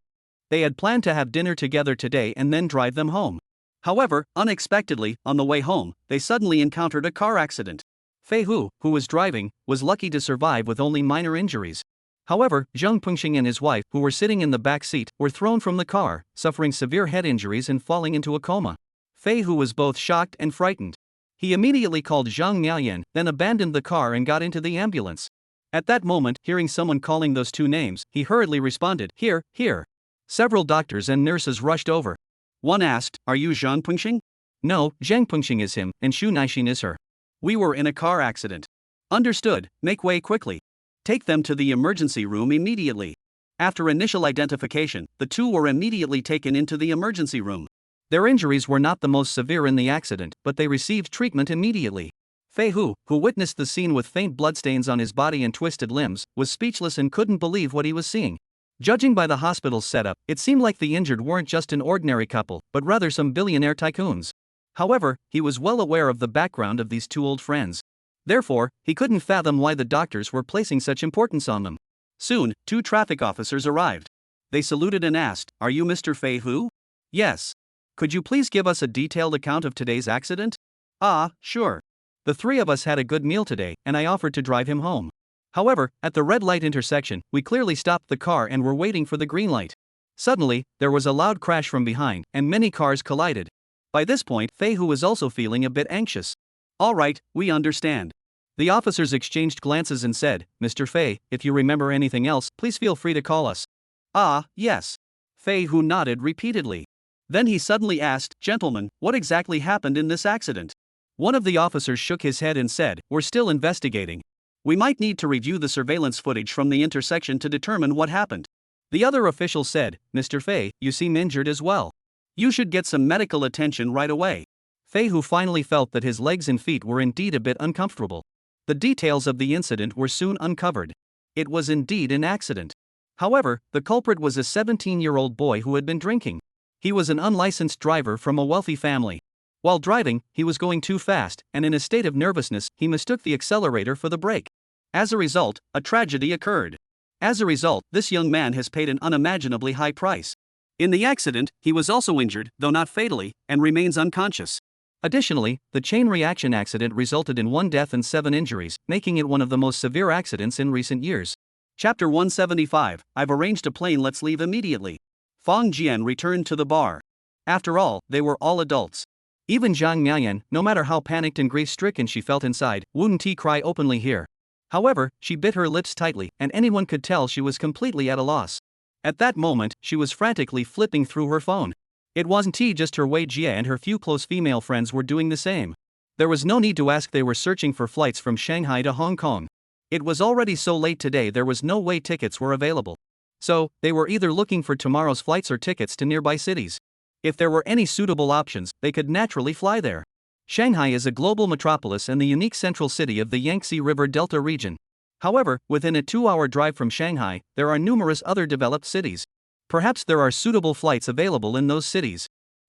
They had planned to have dinner together today and then drive them home. However, unexpectedly, on the way home, they suddenly encountered a car accident. Fei Hu, who was driving, was lucky to survive with only minor injuries. However, Zhang Punxing and his wife, who were sitting in the back seat, were thrown from the car, suffering severe head injuries and falling into a coma. Fei Hu was both shocked and frightened. He immediately called Zhang Miaoyan, then abandoned the car and got into the ambulance. At that moment, hearing someone calling those two names, he hurriedly responded, "Here, here." Several doctors and nurses rushed over. One asked, "Are you Zhang Punxing?" "No, Zhang Punxing is him, and Xu Naixin is her." "We were in a car accident." "Understood, make way quickly. Take them to the emergency room immediately." After initial identification, the two were immediately taken into the emergency room. Their injuries were not the most severe in the accident, but they received treatment immediately. Fei Hu, who witnessed the scene with faint bloodstains on his body and twisted limbs, was speechless and couldn't believe what he was seeing. Judging by the hospital's setup, it seemed like the injured weren't just an ordinary couple, but rather some billionaire tycoons. However, he was well aware of the background of these two old friends. Therefore, he couldn't fathom why the doctors were placing such importance on them. Soon, two traffic officers arrived. They saluted and asked, "Are you Mr. Fei Hu?" "Yes. Could you please give us a detailed account of today's accident?" "Ah, sure. The three of us had a good meal today, and I offered to drive him home. However, at the red light intersection, we clearly stopped the car and were waiting for the green light. Suddenly, there was a loud crash from behind, and many cars collided." By this point, Fei Hu was also feeling a bit anxious. "All right, we understand." The officers exchanged glances and said, "Mr. Fei, if you remember anything else, please feel free to call us." "Ah, yes." Fei Hu nodded repeatedly. Then he suddenly asked, "Gentlemen, what exactly happened in this accident?" One of the officers shook his head and said, "We're still investigating. We might need to review the surveillance footage from the intersection to determine what happened." The other official said, "Mr. Fei, you seem injured as well. You should get some medical attention right away." Fei Hu finally felt that his legs and feet were indeed a bit uncomfortable. The details of the incident were soon uncovered. It was indeed an accident. However, the culprit was a 17-year-old boy who had been drinking. He was an unlicensed driver from a wealthy family. While driving, he was going too fast, and in a state of nervousness, he mistook the accelerator for the brake. As a result, a tragedy occurred. As a result, this young man has paid an unimaginably high price. In the accident, he was also injured, though not fatally, and remains unconscious. Additionally, the chain reaction accident resulted in 1 death and 7 injuries, making it one of the most severe accidents in recent years. Chapter 175, I've arranged a plane, let's leave immediately. Fang Jian returned to the bar. After all, they were all adults. Even Zhang Miaoyan, no matter how panicked and grief-stricken she felt inside, wouldn't cry openly here. However, she bit her lips tightly, and anyone could tell she was completely at a loss. At that moment, she was frantically flipping through her phone. It wasn't just her Wei Jie and her few close female friends were doing the same. There was no need to ask, they were searching for flights from Shanghai to Hong Kong. It was already so late today, there was no way tickets were available. So, they were either looking for tomorrow's flights or tickets to nearby cities. If there were any suitable options, they could naturally fly there. Shanghai is a global metropolis and the unique central city of the Yangtze River Delta region. However, within a 2-hour drive from Shanghai, there are numerous other developed cities. Perhaps there are suitable flights available in those cities.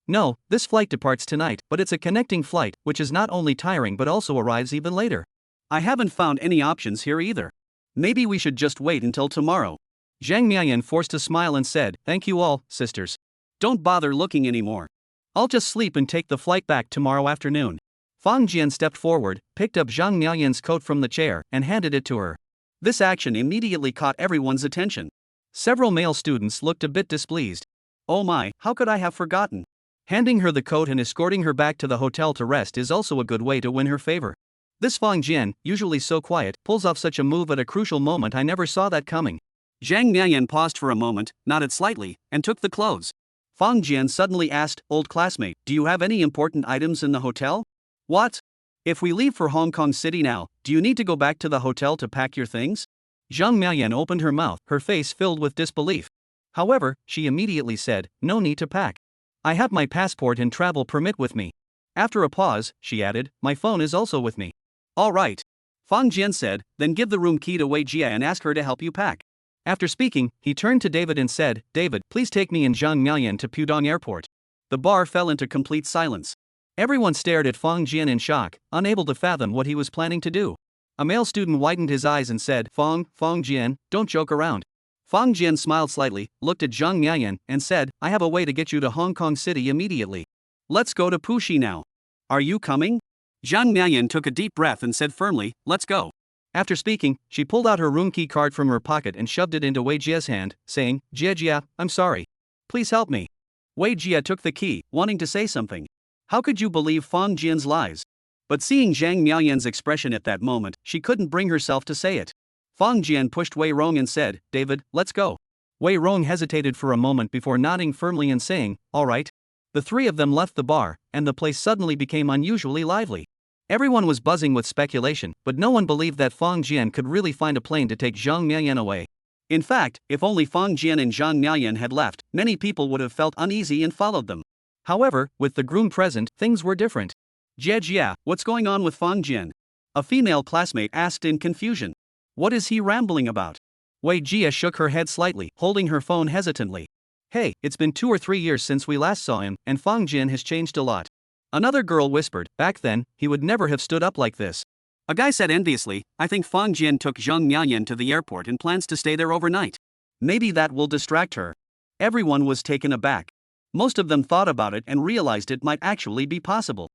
No, this flight departs tonight, but it's a connecting flight, which is not only tiring but also arrives even later. I haven't found any options here either. Maybe we should just wait until tomorrow. Zhang Miayan forced a smile and said, Thank you all, sisters. Don't bother looking anymore. I'll just sleep and take the flight back tomorrow afternoon. Fang Jian stepped forward, picked up Zhang Miayan's coat from the chair, and handed it to her. This action immediately caught everyone's attention. Several male students looked a bit displeased. Oh my, how could I have forgotten? Handing her the coat and escorting her back to the hotel to rest is also a good way to win her favor. This Fang Jian, usually so quiet, pulls off such a move at a crucial moment. I never saw that coming. Zhang Miayan paused for a moment, nodded slightly, and took the clothes. Fang Jian suddenly asked, Old classmate, do you have any important items in the hotel? What? If we leave for Hong Kong City now, do you need to go back to the hotel to pack your things? Zhang Miayan opened her mouth, her face filled with disbelief. However, she immediately said, No need to pack. I have my passport and travel permit with me. After a pause, she added, My phone is also with me. All right. Fang Jian said, then give the room key to Wei Jia and ask her to help you pack. After speaking, he turned to David and said, David, please take me and Zhang Miayan to Pudong Airport. The bar fell into complete silence. Everyone stared at Fang Jian in shock, unable to fathom what he was planning to do. A male student widened his eyes and said, Fang Jian, don't joke around. Fang Jian smiled slightly, looked at Zhang Miayan, and said, I have a way to get you to Hong Kong City immediately. Let's go to Puxi now. Are you coming? Zhang Miayan took a deep breath and said firmly, Let's go. After speaking, she pulled out her room key card from her pocket and shoved it into Wei Jia's hand, saying, Jia, I'm sorry. Please help me. Wei Jia took the key, wanting to say something. How could you believe Fang Jian's lies? But seeing Zhang Miayan's expression at that moment, she couldn't bring herself to say it. Fang Jian pushed Wei Rong and said, David, let's go. Wei Rong hesitated for a moment before nodding firmly and saying, All right. The three of them left the bar, and the place suddenly became unusually lively. Everyone was buzzing with speculation, but no one believed that Fang Jian could really find a plane to take Zhang Miayan away. In fact, if only Fang Jian and Zhang Miayan had left, many people would have felt uneasy and followed them. However, with the groom present, things were different. Jia, what's going on with Fang Jian? A female classmate asked in confusion. What is he rambling about? Wei Jia shook her head slightly, holding her phone hesitantly. Hey, it's been 2 or 3 years since we last saw him, and Fang Jian has changed a lot. Another girl whispered, back then, he would never have stood up like this. A guy said enviously, I think Fang Jian took Zhang Miayan to the airport and plans to stay there overnight. Maybe that will distract her. Everyone was taken aback. Most of them thought about it and realized it might actually be possible.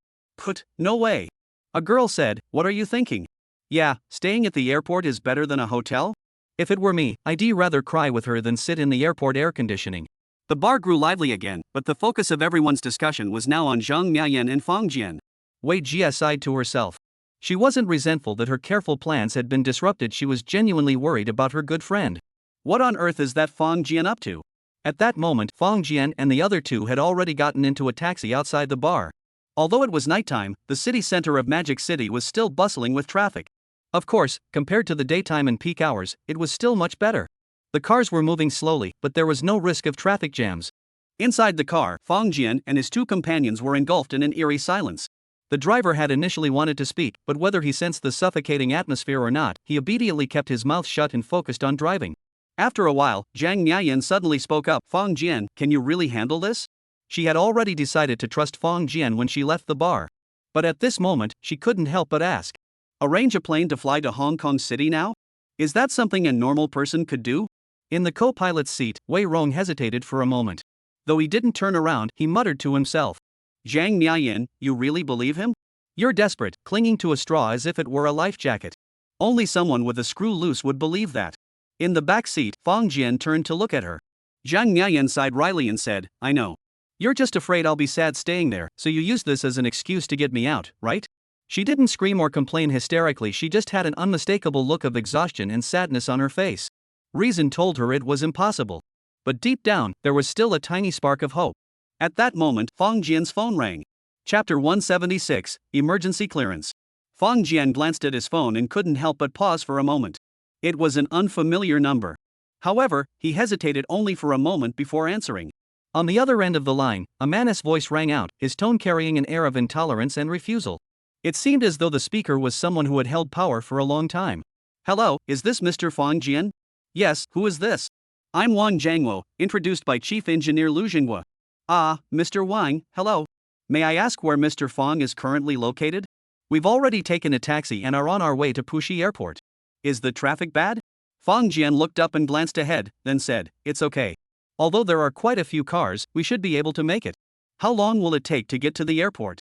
No way. A girl said, what are you thinking? Yeah, staying at the airport is better than a hotel? If it were me, I'd rather cry with her than sit in the airport air conditioning. The bar grew lively again, but the focus of everyone's discussion was now on Zhang Miayan and Fang Jian. Wei Jia sighed to herself. She wasn't resentful that her careful plans had been disrupted, she was genuinely worried about her good friend. What on earth is that Fang Jian up to? At that moment, Fang Jian and the other two had already gotten into a taxi outside the bar. Although it was nighttime, the city center of Magic City was still bustling with traffic. Of course, compared to the daytime and peak hours, it was still much better. The cars were moving slowly, but there was no risk of traffic jams. Inside the car, Fang Jian and his two companions were engulfed in an eerie silence. The driver had initially wanted to speak, but whether he sensed the suffocating atmosphere or not, he obediently kept his mouth shut and focused on driving. After a while, Zhang Miayan suddenly spoke up. Fang Jian, can you really handle this? She had already decided to trust Fang Jian when she left the bar. But at this moment, she couldn't help but ask. Arrange a plane to fly to Hong Kong City now? Is that something a normal person could do? In the co-pilot's seat, Wei Rong hesitated for a moment. Though he didn't turn around, he muttered to himself. Zhang Miayan, you really believe him? You're desperate, clinging to a straw as if it were a life jacket. Only someone with a screw loose would believe that. In the back seat, Fang Jian turned to look at her. Zhang Miayan sighed wryly and said, I know. You're just afraid I'll be sad staying there, so you used this as an excuse to get me out, right? She didn't scream or complain hysterically, she just had an unmistakable look of exhaustion and sadness on her face. Reason told her it was impossible. But deep down, there was still a tiny spark of hope. At that moment, Fang Jian's phone rang. Chapter 176, Emergency Clearance. Fang Jian glanced at his phone and couldn't help but pause for a moment. It was an unfamiliar number. However, he hesitated only for a moment before answering. On the other end of the line, a man's voice rang out, his tone carrying an air of intolerance and refusal. It seemed as though the speaker was someone who had held power for a long time. Hello, is this Mr. Fang Jian? Yes, who is this? I'm Wang Jiangwo, introduced by Chief Engineer Lu Jinghua. Ah, Mr. Wang, hello. May I ask where Mr. Fong is currently located? We've already taken a taxi and are on our way to Puxi Airport. Is the traffic bad? Fong Jian looked up and glanced ahead, then said, It's okay. Although there are quite a few cars, we should be able to make it. How long will it take to get to the airport?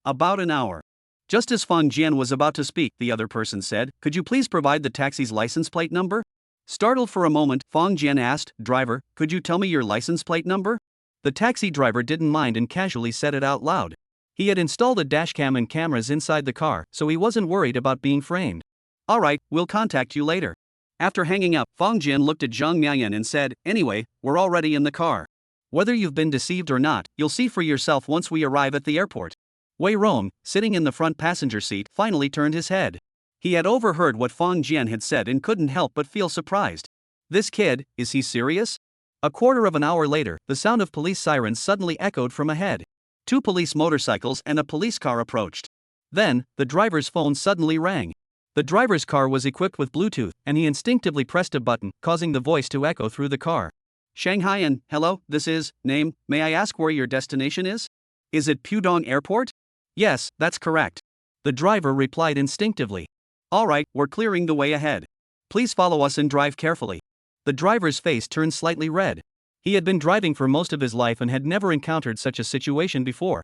About an hour. Just as Fong Jian was about to speak, the other person said, Could you please provide the taxi's license plate number? Startled for a moment, Fong Jian asked, Driver, could you tell me your license plate number? The taxi driver didn't mind and casually said it out loud. He had installed a dashcam and cameras inside the car, so he wasn't worried about being framed. Alright, we'll contact you later. After hanging up, Fong Jian looked at Zhang Miayan and said, Anyway, we're already in the car. Whether you've been deceived or not, you'll see for yourself once we arrive at the airport. Wei Rong, sitting in the front passenger seat, finally turned his head. He had overheard what Fong Jian had said and couldn't help but feel surprised. This kid, is he serious? A quarter of an hour later, the sound of police sirens suddenly echoed from ahead. 2 police motorcycles and a police car approached. Then, the driver's phone suddenly rang. The driver's car was equipped with Bluetooth, and he instinctively pressed a button, causing the voice to echo through the car. Shanghai and, hello, this is, name, may I ask where your destination is? Is it Pudong Airport? Yes, that's correct. The driver replied instinctively. Alright, we're clearing the way ahead. Please follow us and drive carefully. The driver's face turned slightly red. He had been driving for most of his life and had never encountered such a situation before.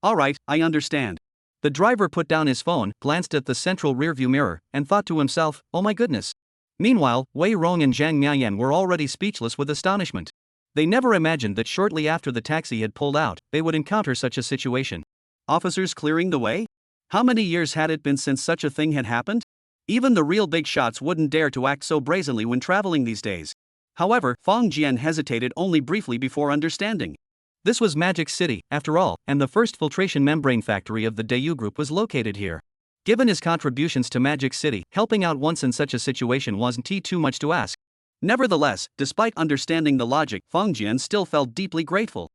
Alright, I understand. The driver put down his phone, glanced at the central rearview mirror, and thought to himself, oh my goodness. Meanwhile, Wei Rong and Zhang Miayan were already speechless with astonishment. They never imagined that shortly after the taxi had pulled out, they would encounter such a situation. Officers clearing the way? How many years had it been since such a thing had happened? Even the real big shots wouldn't dare to act so brazenly when traveling these days. However, Fong Jian hesitated only briefly before understanding. This was Magic City, after all, and the first filtration membrane factory of the Daewoo Group was located here. Given his contributions to Magic City, helping out once in such a situation wasn't too much to ask. Nevertheless, despite understanding the logic, Fong Jian still felt deeply grateful.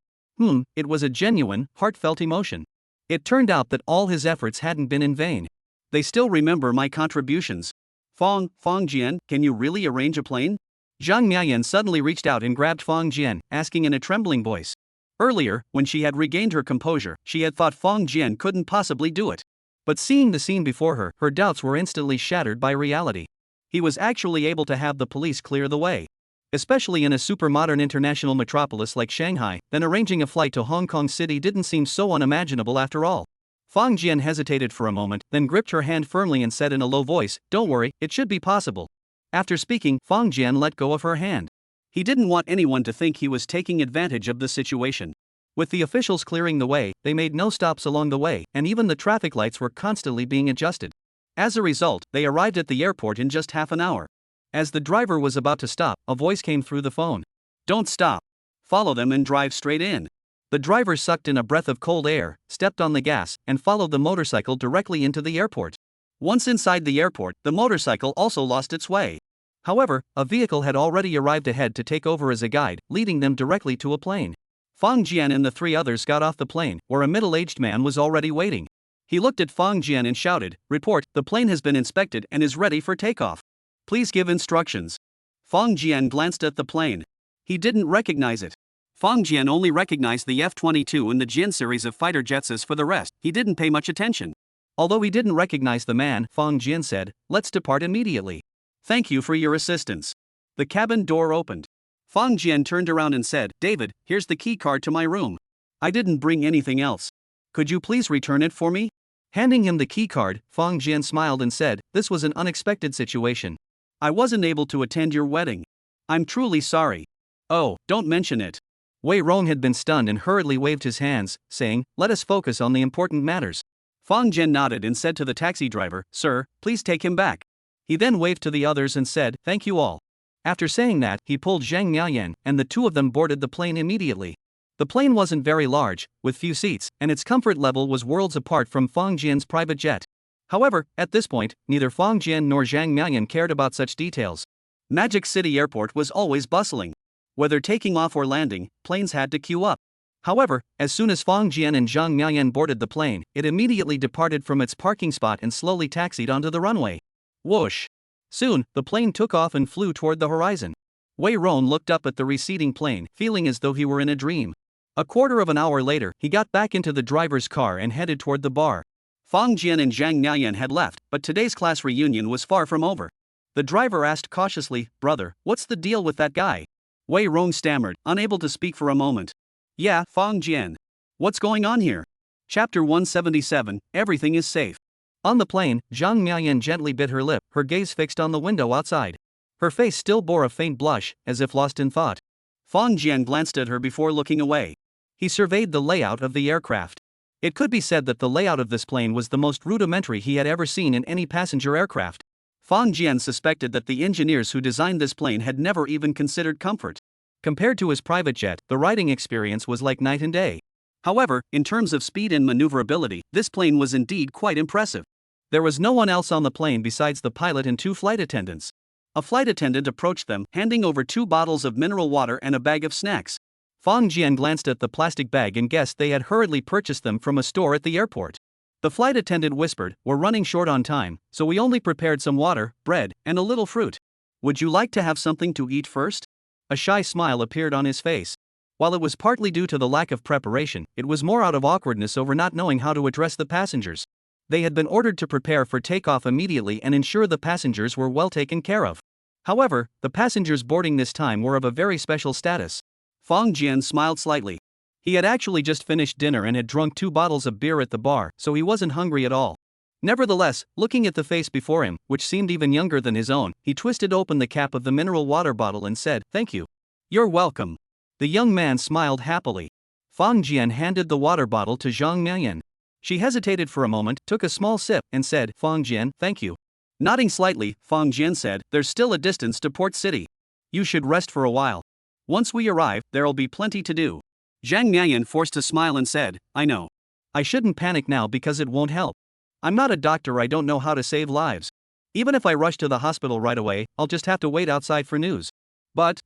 It was a genuine, heartfelt emotion. It turned out that all his efforts hadn't been in vain. They still remember my contributions. Fong Jian, can you really arrange a plane? Zhang Miayan suddenly reached out and grabbed Fong Jian, asking in a trembling voice. Earlier, when she had regained her composure, she had thought Fong Jian couldn't possibly do it. But seeing the scene before her, her doubts were instantly shattered by reality. He was actually able to have the police clear the way. Especially in a super-modern international metropolis like Shanghai, then arranging a flight to Hong Kong City didn't seem so unimaginable after all. Fong Jian hesitated for a moment, then gripped her hand firmly and said in a low voice, Don't worry, it should be possible. After speaking, Fong Jian let go of her hand. He didn't want anyone to think he was taking advantage of the situation. With the officials clearing the way, they made no stops along the way, and even the traffic lights were constantly being adjusted. As a result, they arrived at the airport in just half an hour. As the driver was about to stop, a voice came through the phone. Don't stop. Follow them and drive straight in. The driver sucked in a breath of cold air, stepped on the gas, and followed the motorcycle directly into the airport. Once inside the airport, the motorcycle also lost its way. However, a vehicle had already arrived ahead to take over as a guide, leading them directly to a plane. Fong Jian and the 3 others got off the plane, where a middle-aged man was already waiting. He looked at Fong Jian and shouted, Report, the plane has been inspected and is ready for takeoff. Please give instructions. Fong Jian glanced at the plane. He didn't recognize it. Fong Jian only recognized the F-22 and the Jin series of fighter jets. As for the rest, he didn't pay much attention. Although he didn't recognize the man, Fong Jian said, Let's depart immediately. Thank you for your assistance. The cabin door opened. Fong Jian turned around and said, David, here's the key card to my room. I didn't bring anything else. Could you please return it for me? Handing him the key card, Fong Jian smiled and said, This was an unexpected situation. I wasn't able to attend your wedding. I'm truly sorry. Oh, don't mention it. Wei Rong had been stunned and hurriedly waved his hands, saying, Let us focus on the important matters. Fong Jian nodded and said to the taxi driver, Sir, please take him back. He then waved to the others and said, Thank you all. After saying that, he pulled Zhang Miayan, and the 2 of them boarded the plane immediately. The plane wasn't very large, with few seats, and its comfort level was worlds apart from Fong Jian's private jet. However, at this point, neither Fong Jian nor Zhang Miayan cared about such details. Magic City Airport was always bustling. Whether taking off or landing, planes had to queue up. However, as soon as Fong Jian and Zhang Miayan boarded the plane, it immediately departed from its parking spot and slowly taxied onto the runway. Whoosh! Soon, the plane took off and flew toward the horizon. Wei Rong looked up at the receding plane, feeling as though he were in a dream. A quarter of an hour later, he got back into the driver's car and headed toward the bar. Fang Jian and Zhang Miaoyan had left, but today's class reunion was far from over. The driver asked cautiously, "Brother, what's the deal with that guy?" Wei Rong stammered, unable to speak for a moment. "Yeah, Fang Jian. What's going on here?" Chapter 177, Everything is Safe. On the plane, Zhang Miaoyan gently bit her lip, her gaze fixed on the window outside. Her face still bore a faint blush, as if lost in thought. Fang Jian glanced at her before looking away. He surveyed the layout of the aircraft. It could be said that the layout of this plane was the most rudimentary he had ever seen in any passenger aircraft. Fang Jian suspected that the engineers who designed this plane had never even considered comfort. Compared to his private jet, the riding experience was like night and day. However, in terms of speed and maneuverability, this plane was indeed quite impressive. There was no one else on the plane besides the pilot and 2 flight attendants. A flight attendant approached them, handing over 2 bottles of mineral water and a bag of snacks. Fang Jian glanced at the plastic bag and guessed they had hurriedly purchased them from a store at the airport. The flight attendant whispered, "We're running short on time, so we only prepared some water, bread, and a little fruit. Would you like to have something to eat first?" A shy smile appeared on his face. While it was partly due to the lack of preparation, it was more out of awkwardness over not knowing how to address the passengers. They had been ordered to prepare for takeoff immediately and ensure the passengers were well taken care of. However, the passengers boarding this time were of a very special status. Fang Jian smiled slightly. He had actually just finished dinner and had drunk 2 bottles of beer at the bar, so he wasn't hungry at all. Nevertheless, looking at the face before him, which seemed even younger than his own, he twisted open the cap of the mineral water bottle and said, "Thank you." "You're welcome." The young man smiled happily. Fang Jian handed the water bottle to Zhang Miaoyan. She hesitated for a moment, took a small sip, and said, "Fang Jian, thank you." Nodding slightly, Fang Jian said, "There's still a distance to Port City. You should rest for a while. Once we arrive, there'll be plenty to do." Zhang Miaoyan forced a smile and said, "I know. I shouldn't panic now because it won't help. I'm not a doctor, I don't know how to save lives. Even if I rush to the hospital right away, I'll just have to wait outside for news." But.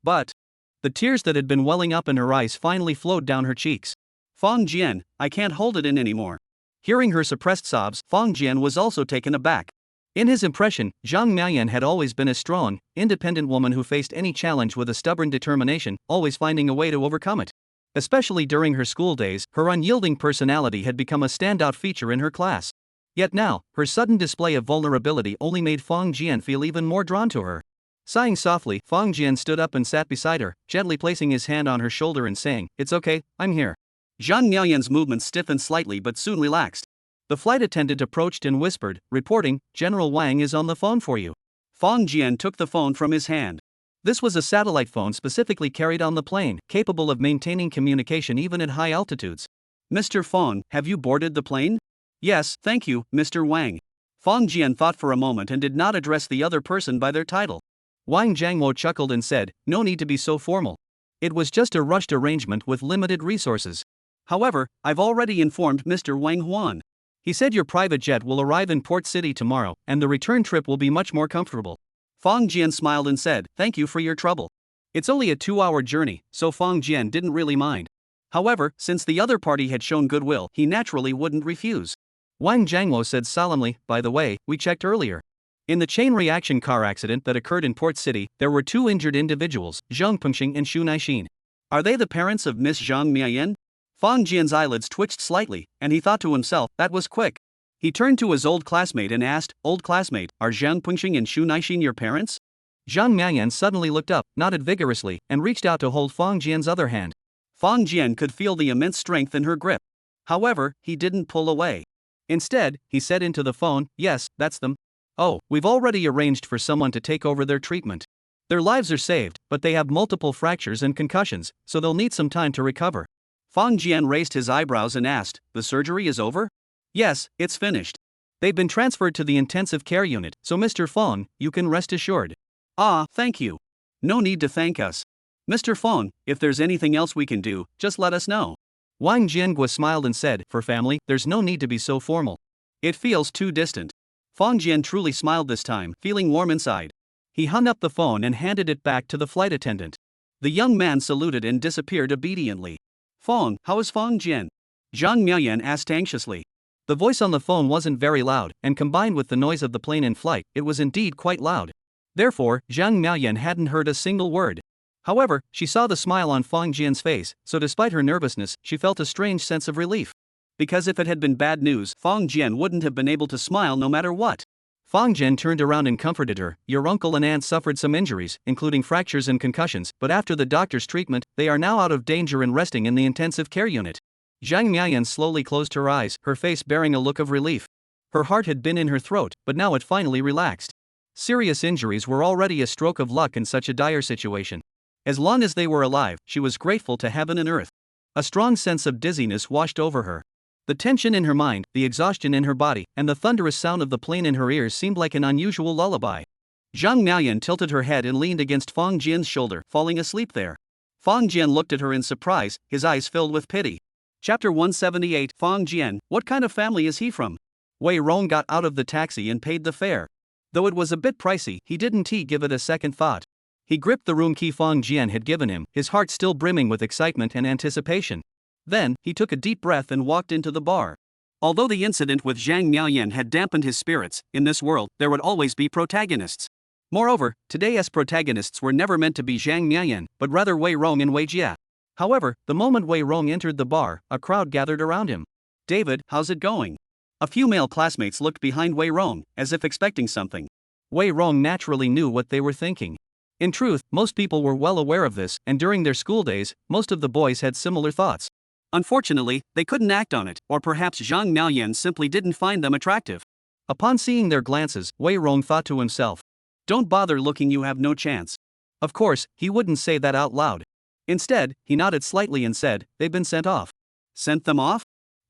The tears that had been welling up in her eyes finally flowed down her cheeks. "Fang Jian, I can't hold it in anymore." Hearing her suppressed sobs, Fang Jian was also taken aback. In his impression, Zhang Miaoyan had always been a strong, independent woman who faced any challenge with a stubborn determination, always finding a way to overcome it. Especially during her school days, her unyielding personality had become a standout feature in her class. Yet now, her sudden display of vulnerability only made Fang Jian feel even more drawn to her. Sighing softly, Fang Jian stood up and sat beside her, gently placing his hand on her shoulder and saying, "It's okay, I'm here." Zhang Miaoyan's movements stiffened slightly but soon relaxed. The flight attendant approached and whispered, reporting, "General Wang is on the phone for you." Fang Jian took the phone from his hand. This was a satellite phone specifically carried on the plane, capable of maintaining communication even at high altitudes. "Mr. Fang, have you boarded the plane?" "Yes, thank you, Mr. Wang." Fang Jian thought for a moment and did not address the other person by their title. Wang Jiangwo chuckled and said, "No need to be so formal. It was just a rushed arrangement with limited resources. However, I've already informed Mr. Wang Huan. He said your private jet will arrive in Port City tomorrow, and the return trip will be much more comfortable." Fang Jian smiled and said, "Thank you for your trouble." It's only a 2-hour journey, so Fang Jian didn't really mind. However, since the other party had shown goodwill, he naturally wouldn't refuse. Wang Jiangwo said solemnly, "By the way, we checked earlier. In the chain reaction car accident that occurred in Port City, there were 2 injured individuals, Zhang Pengxing and Xu Naixin. Are they the parents of Miss Zhang Miaoyan?" Fang Jian's eyelids twitched slightly, and he thought to himself, that was quick. He turned to his old classmate and asked, "Old classmate, are Zhang Pengxing and Xu Naixin your parents?" Zhang Miaoyan suddenly looked up, nodded vigorously, and reached out to hold Fang Jian's other hand. Fang Jian could feel the immense strength in her grip. However, he didn't pull away. Instead, he said into the phone, "Yes, that's them. Oh, we've already arranged for someone to take over their treatment. Their lives are saved, but they have multiple fractures and concussions, so they'll need some time to recover." Fang Jian raised his eyebrows and asked, "The surgery is over?" "Yes, it's finished. They've been transferred to the intensive care unit, so Mr. Fang, you can rest assured." "Ah, thank you. No need to thank us. Mr. Fang, if there's anything else we can do, just let us know." Wang Jiangwa smiled and said, "For family, there's no need to be so formal. It feels too distant." Fang Jian truly smiled this time, feeling warm inside. He hung up the phone and handed it back to the flight attendant. The young man saluted and disappeared obediently. "Fang, how is Fang Jian?" Zhang Miaoyan asked anxiously. The voice on the phone wasn't very loud, and combined with the noise of the plane in flight, it was indeed quite loud. Therefore, Zhang Miaoyan hadn't heard a single word. However, she saw the smile on Fang Jian's face, so despite her nervousness, she felt a strange sense of relief. Because if it had been bad news, Fang Jian wouldn't have been able to smile no matter what. Fang Jian turned around and comforted her. Your uncle and aunt suffered some injuries, including fractures and concussions, but after the doctor's treatment, they are now out of danger and resting in the intensive care unit. Zhang Miayan slowly closed her eyes, her face bearing a look of relief. Her heart had been in her throat, but now it finally relaxed. Serious injuries were already a stroke of luck in such a dire situation. As long as they were alive, she was grateful to heaven and earth. A strong sense of dizziness washed over her. The tension in her mind, the exhaustion in her body, and the thunderous sound of the plane in her ears seemed like an unusual lullaby. Zhang Miayan tilted her head and leaned against Fang Jian's shoulder, falling asleep there. Fang Jian looked at her in surprise, his eyes filled with pity. Chapter 178 Fang Jian, what kind of family is he from? Wei Rong got out of the taxi and paid the fare. Though it was a bit pricey, he didn't give it a second thought. He gripped the room key Fang Jian had given him, his heart still brimming with excitement and anticipation. Then, he took a deep breath and walked into the bar. Although the incident with Zhang Miayan had dampened his spirits, in this world, there would always be protagonists. Moreover, today's protagonists were never meant to be Zhang Miayan, but rather Wei Rong and Wei Jia. However, the moment Wei Rong entered the bar, a crowd gathered around him. David, how's it going? A few male classmates looked behind Wei Rong, as if expecting something. Wei Rong naturally knew what they were thinking. In truth, most people were well aware of this, and during their school days, most of the boys had similar thoughts. Unfortunately, they couldn't act on it, or perhaps Zhang Miayan simply didn't find them attractive. Upon seeing their glances, Wei Rong thought to himself, "Don't bother looking, you have no chance." Of course, he wouldn't say that out loud. Instead, he nodded slightly and said, "They've been sent off." Sent them off?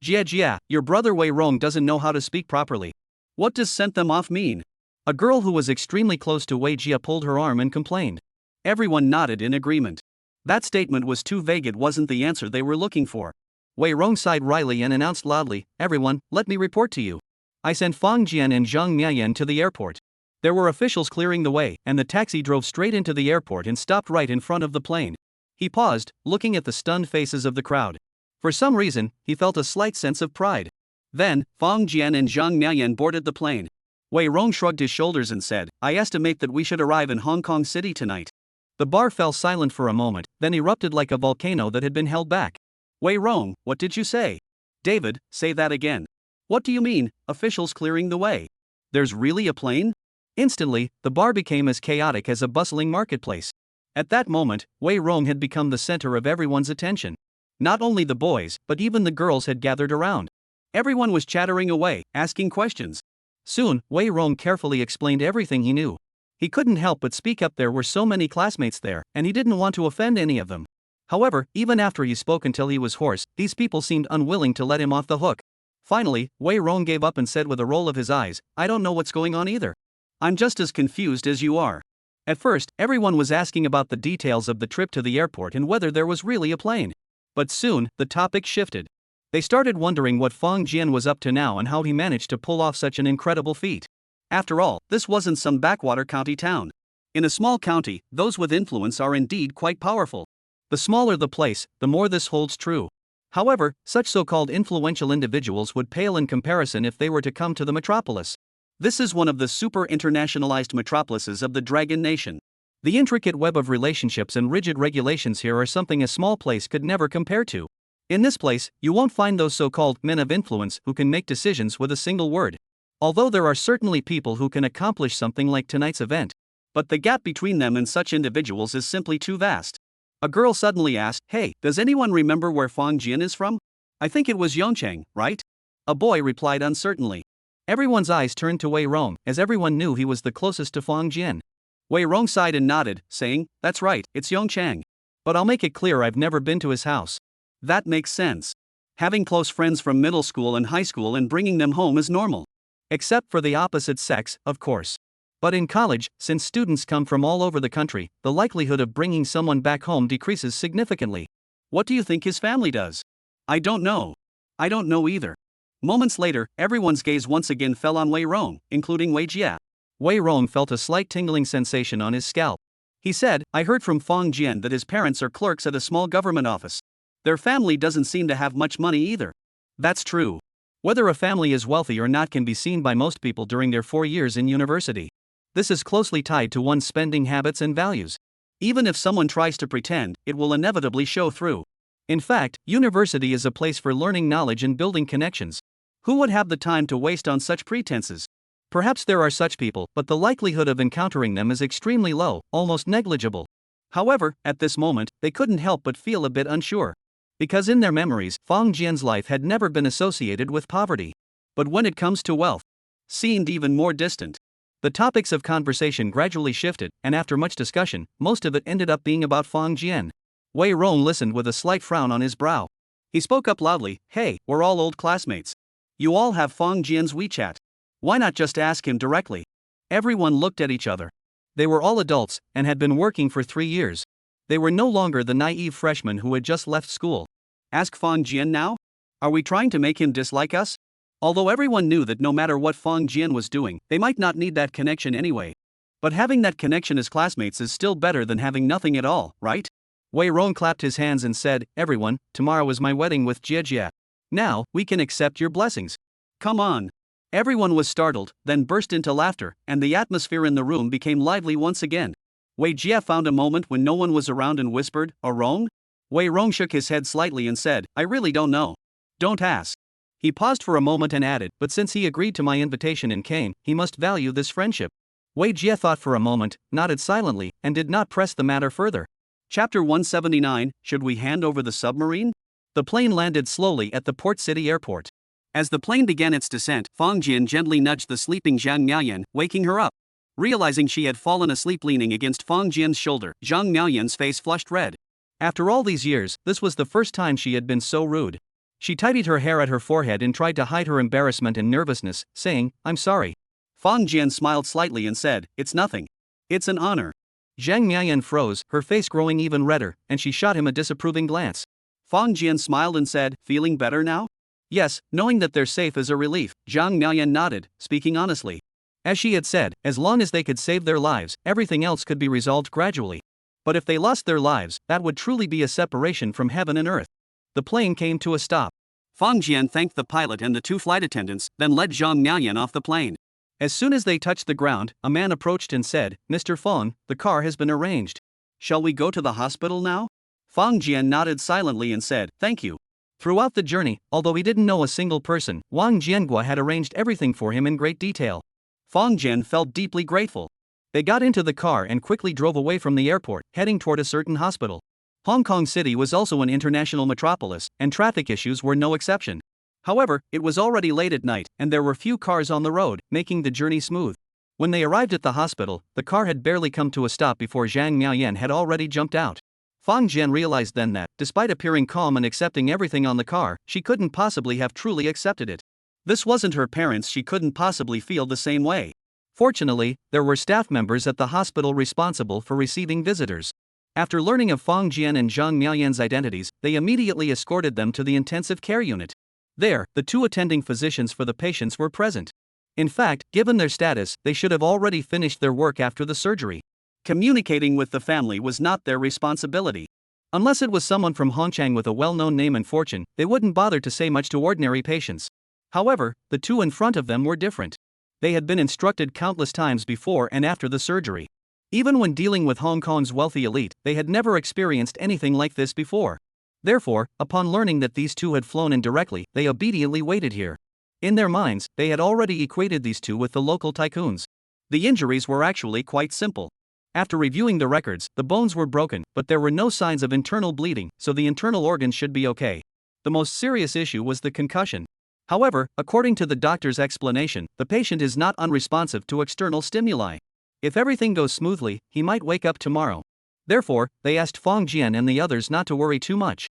Jia, your brother Wei Rong doesn't know how to speak properly. What does sent them off mean? A girl who was extremely close to Wei Jia pulled her arm and complained. Everyone nodded in agreement. That statement was too vague, it wasn't the answer they were looking for. Wei Rong sighed wryly and announced loudly, "Everyone, let me report to you. I sent Fang Jian and Zhang Miayan to the airport." There were officials clearing the way, and the taxi drove straight into the airport and stopped right in front of the plane. He paused, looking at the stunned faces of the crowd. For some reason, he felt a slight sense of pride. Then, Fang Jian and Zhang Miayan boarded the plane. Wei Rong shrugged his shoulders and said, "I estimate that we should arrive in Hong Kong City tonight." The bar fell silent for a moment, then erupted like a volcano that had been held back. "Wei Rong, what did you say?" "David, say that again." "What do you mean, officials clearing the way? There's really a plane?" Instantly, the bar became as chaotic as a bustling marketplace. At that moment, Wei Rong had become the center of everyone's attention. Not only the boys, but even the girls had gathered around. Everyone was chattering away, asking questions. Soon, Wei Rong carefully explained everything he knew. He couldn't help but speak up. There were so many classmates there, and he didn't want to offend any of them. However, even after he spoke until he was hoarse, these people seemed unwilling to let him off the hook. Finally, Wei Rong gave up and said with a roll of his eyes, "I don't know what's going on either. I'm just as confused as you are." At first, everyone was asking about the details of the trip to the airport and whether there was really a plane. But soon, the topic shifted. They started wondering what Fang Jian was up to now and how he managed to pull off such an incredible feat. After all, this wasn't some backwater county town. In a small county, those with influence are indeed quite powerful. The smaller the place, the more this holds true. However, such so-called influential individuals would pale in comparison if they were to come to the metropolis. This is one of the super-internationalized metropolises of the Dragon Nation. The intricate web of relationships and rigid regulations here are something a small place could never compare to. In this place, you won't find those so-called men of influence who can make decisions with a single word. Although there are certainly people who can accomplish something like tonight's event. But the gap between them and such individuals is simply too vast. A girl suddenly asked, "Hey, does anyone remember where Fang Jian is from? I think it was Yongchang, right?" A boy replied uncertainly. Everyone's eyes turned to Wei Rong, as everyone knew he was the closest to Fang Jian. Wei Rong sighed and nodded, saying, "That's right, it's Yongchang. But I'll make it clear I've never been to his house." That makes sense. Having close friends from middle school and high school and bringing them home is normal. Except for the opposite sex, of course. But in college, since students come from all over the country, the likelihood of bringing someone back home decreases significantly. What do you think his family does? I don't know. I don't know either. Moments later, everyone's gaze once again fell on Wei Rong, including Wei Jia. Wei Rong felt a slight tingling sensation on his scalp. He said, "I heard from Fang Jian that his parents are clerks at a small government office. Their family doesn't seem to have much money either." That's true. Whether a family is wealthy or not can be seen by most people during their 4 years in university. This is closely tied to one's spending habits and values. Even if someone tries to pretend, it will inevitably show through. In fact, university is a place for learning knowledge and building connections. Who would have the time to waste on such pretenses? Perhaps there are such people, but the likelihood of encountering them is extremely low, almost negligible. However, at this moment, they couldn't help but feel a bit unsure. Because in their memories, Fang Jian's life had never been associated with poverty. But when it comes to wealth, seemed even more distant. The topics of conversation gradually shifted, and after much discussion, most of it ended up being about Fang Jian. Wei Rong listened with a slight frown on his brow. He spoke up loudly, "Hey, we're all old classmates. You all have Fang Jian's WeChat. Why not just ask him directly?" Everyone looked at each other. They were all adults, and had been working for 3 years. They were no longer the naive freshmen who had just left school. Ask Fang Jian now? Are we trying to make him dislike us? Although everyone knew that no matter what Fang Jian was doing, they might not need that connection anyway. But having that connection as classmates is still better than having nothing at all, right? Wei Rong clapped his hands and said, "Everyone, tomorrow is my wedding with Jie. Now, we can accept your blessings. Come on." Everyone was startled, then burst into laughter, and the atmosphere in the room became lively once again. Wei Jie found a moment when no one was around and whispered, "A Rong?" Wei Rong shook his head slightly and said, "I really don't know. Don't ask." He paused for a moment and added, "But since he agreed to my invitation and came, he must value this friendship." Wei Jie thought for a moment, nodded silently, and did not press the matter further. Chapter 179, Should we hand over the submarine? The plane landed slowly at the port city airport. As the plane began its descent, Fang Jian gently nudged the sleeping Zhang Miaoyan, waking her up. Realizing she had fallen asleep leaning against Fang Jian's shoulder, Zhang Miaoyan's face flushed red. After all these years, this was the first time she had been so rude. She tidied her hair at her forehead and tried to hide her embarrassment and nervousness, saying, "I'm sorry." Fang Jian smiled slightly and said, "It's nothing. It's an honor." Zhang Miaoyan froze, her face growing even redder, and she shot him a disapproving glance. Fang Jian smiled and said, "Feeling better now?" Yes, knowing that they're safe is a relief, Zhang Miaoyan nodded, speaking honestly. As she had said, as long as they could save their lives, everything else could be resolved gradually. But if they lost their lives, that would truly be a separation from heaven and earth. The plane came to a stop. Fang Jian thanked the pilot and the 2 flight attendants, then led Zhang Miaoyan off the plane. As soon as they touched the ground, a man approached and said, "Mr. Fang, the car has been arranged. Shall we go to the hospital now?" Fang Jian nodded silently and said, "Thank you." Throughout the journey, although he didn't know a single person, Wang Jiangua had arranged everything for him in great detail. Fang Jian felt deeply grateful. They got into the car and quickly drove away from the airport, heading toward a certain hospital. Hong Kong City was also an international metropolis, and traffic issues were no exception. However, it was already late at night, and there were few cars on the road, making the journey smooth. When they arrived at the hospital, the car had barely come to a stop before Zhang Miaoyan had already jumped out. Fang Jian realized then that, despite appearing calm and accepting everything on the car, she couldn't possibly have truly accepted it. This wasn't her parents, she couldn't possibly feel the same way. Fortunately, there were staff members at the hospital responsible for receiving visitors. After learning of Fang Jian and Zhang Miaoyan's identities, they immediately escorted them to the intensive care unit. There, the 2 attending physicians for the patients were present. In fact, given their status, they should have already finished their work after the surgery. Communicating with the family was not their responsibility. Unless it was someone from Hongchang with a well-known name and fortune, they wouldn't bother to say much to ordinary patients. However, the 2 in front of them were different. They had been instructed countless times before and after the surgery. Even when dealing with Hong Kong's wealthy elite, they had never experienced anything like this before. Therefore, upon learning that these 2 had flown in directly, they obediently waited here. In their minds, they had already equated these 2 with the local tycoons. The injuries were actually quite simple. After reviewing the records, the bones were broken, but there were no signs of internal bleeding, so the internal organs should be okay. The most serious issue was the concussion. However, according to the doctor's explanation, the patient is not unresponsive to external stimuli. If everything goes smoothly, he might wake up tomorrow. Therefore, they asked Fang Jian and the others not to worry too much.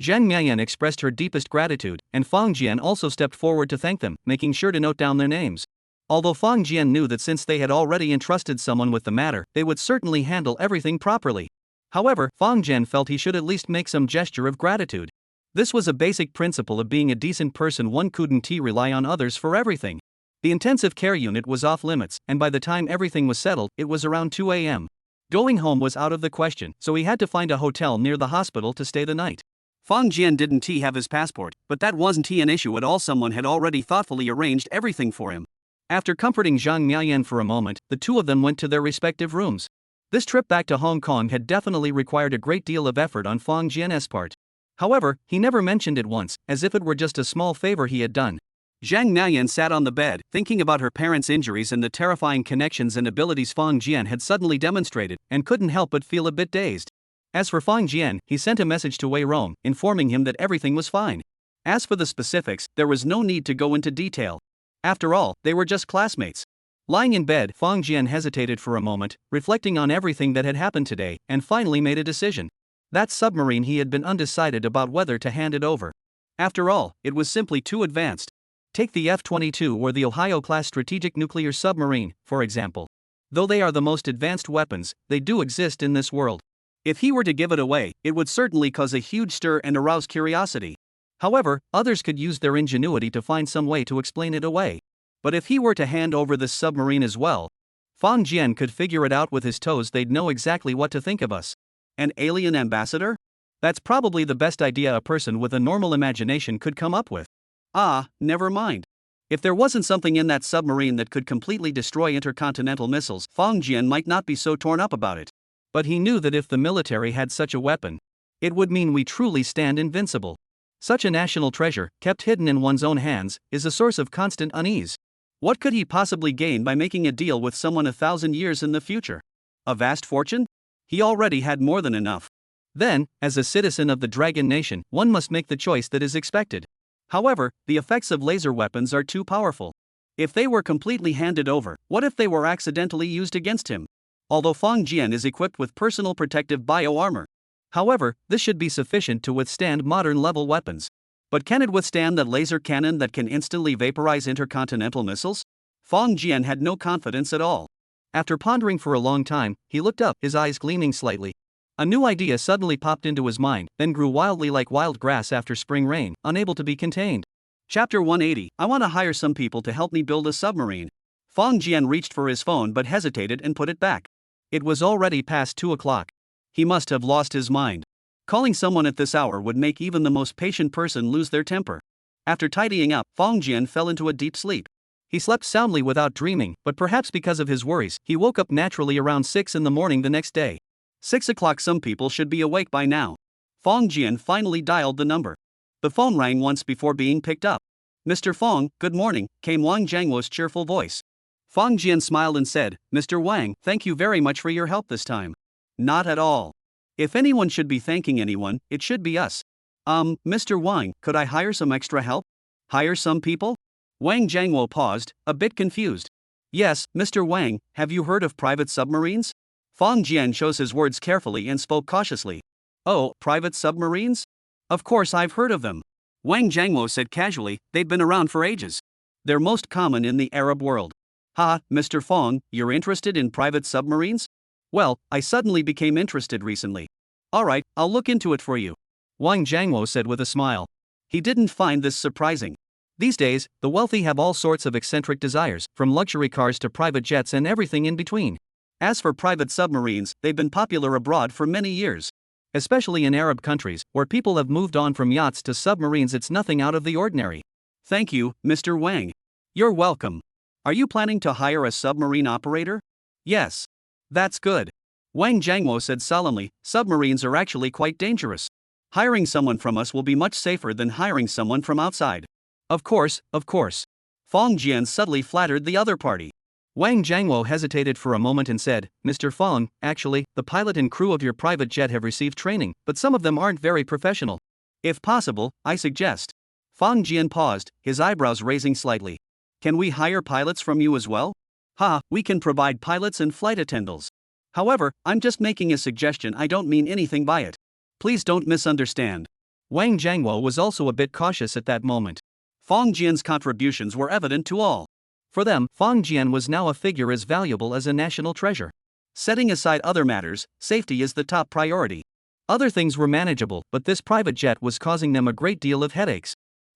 Zhang Miaoyan expressed her deepest gratitude, and Fang Jian also stepped forward to thank them, making sure to note down their names. Although Fang Jian knew that since they had already entrusted someone with the matter, they would certainly handle everything properly. However, Fang Jian felt he should at least make some gesture of gratitude. This was a basic principle of being a decent person. One couldn't rely on others for everything. The intensive care unit was off limits, and by the time everything was settled, it was around 2 a.m. Going home was out of the question, so he had to find a hotel near the hospital to stay the night. Fang Jian didn't have his passport, but that wasn't an issue at all. Someone had already thoughtfully arranged everything for him. After comforting Zhang Miaoyan for a moment, the 2 of them went to their respective rooms. This trip back to Hong Kong had definitely required a great deal of effort on Fang Jian's part. However, he never mentioned it once, as if it were just a small favor he had done. Zhang Nayan sat on the bed, thinking about her parents' injuries and the terrifying connections and abilities Fang Jian had suddenly demonstrated, and couldn't help but feel a bit dazed. As for Fang Jian, he sent a message to Wei Rong, informing him that everything was fine. As for the specifics, there was no need to go into detail. After all, they were just classmates. Lying in bed, Fang Jian hesitated for a moment, reflecting on everything that had happened today, and finally made a decision. That submarine, he had been undecided about whether to hand it over. After all, it was simply too advanced. Take the F-22 or the Ohio-class strategic nuclear submarine, for example. Though they are the most advanced weapons, they do exist in this world. If he were to give it away, it would certainly cause a huge stir and arouse curiosity. However, others could use their ingenuity to find some way to explain it away. But if he were to hand over this submarine as well, Fang Jian could figure it out with his toes. They'd know exactly what to think of us. An alien ambassador? That's probably the best idea a person with a normal imagination could come up with. Ah, never mind. If there wasn't something in that submarine that could completely destroy intercontinental missiles, Fang Jian might not be so torn up about it. But he knew that if the military had such a weapon, it would mean we truly stand invincible. Such a national treasure, kept hidden in one's own hands, is a source of constant unease. What could he possibly gain by making a deal with someone 1,000 years in the future? A vast fortune? He already had more than enough. Then, as a citizen of the Dragon Nation, one must make the choice that is expected. However, the effects of laser weapons are too powerful. If they were completely handed over, what if they were accidentally used against him? Although Fang Jian is equipped with personal protective bio-armor. However, this should be sufficient to withstand modern-level weapons. But can it withstand the laser cannon that can instantly vaporize intercontinental missiles? Fang Jian had no confidence at all. After pondering for a long time, he looked up, his eyes gleaming slightly. A new idea suddenly popped into his mind, then grew wildly like wild grass after spring rain, unable to be contained. Chapter 180. I want to hire some people to help me build a submarine. Fang Jian reached for his phone but hesitated and put it back. It was already past 2 o'clock. He must have lost his mind. Calling someone at this hour would make even the most patient person lose their temper. After tidying up, Fang Jian fell into a deep sleep. He slept soundly without dreaming, but perhaps because of his worries, he woke up naturally around 6 in the morning the next day. 6 o'clock. Some people should be awake by now. Fang Jian finally dialed the number. The phone rang once before being picked up. Mr. Fang, good morning, came Wang Jiangwo's cheerful voice. Fang Jian smiled and said, Mr. Wang, thank you very much for your help this time. Not at all. If anyone should be thanking anyone, it should be us. Mr. Wang, could I hire some extra help? Hire some people? Wang Jiangwo paused, a bit confused. Yes, Mr. Wang, have you heard of private submarines? Fang Jian chose his words carefully and spoke cautiously. Oh, private submarines? Of course I've heard of them. Wang Jiangwo said casually, they've been around for ages. They're most common in the Arab world. Ha, Mr. Fang, you're interested in private submarines? Well, I suddenly became interested recently. Alright, I'll look into it for you. Wang Jiangwo said with a smile. He didn't find this surprising. These days, the wealthy have all sorts of eccentric desires, from luxury cars to private jets and everything in between. As for private submarines, they've been popular abroad for many years. Especially in Arab countries, where people have moved on from yachts to submarines. It's nothing out of the ordinary. Thank you, Mr. Wang. You're welcome. Are you planning to hire a submarine operator? Yes. That's good. Wang Jiangwo said solemnly, submarines are actually quite dangerous. Hiring someone from us will be much safer than hiring someone from outside. Of course, of course. Fang Jian subtly flattered the other party. Wang Jiangwo hesitated for a moment and said, Mr. Fang, actually, the pilot and crew of your private jet have received training, but some of them aren't very professional. If possible, I suggest. Fang Jian paused, his eyebrows raising slightly. Can we hire pilots from you as well? Ha, we can provide pilots and flight attendants. However, I'm just making a suggestion. I don't mean anything by it. Please don't misunderstand. Wang Jiangwo was also a bit cautious at that moment. Fang Jian's contributions were evident to all. For them, Fang Jian was now a figure as valuable as a national treasure. Setting aside other matters, safety is the top priority. Other things were manageable, but this private jet was causing them a great deal of headaches.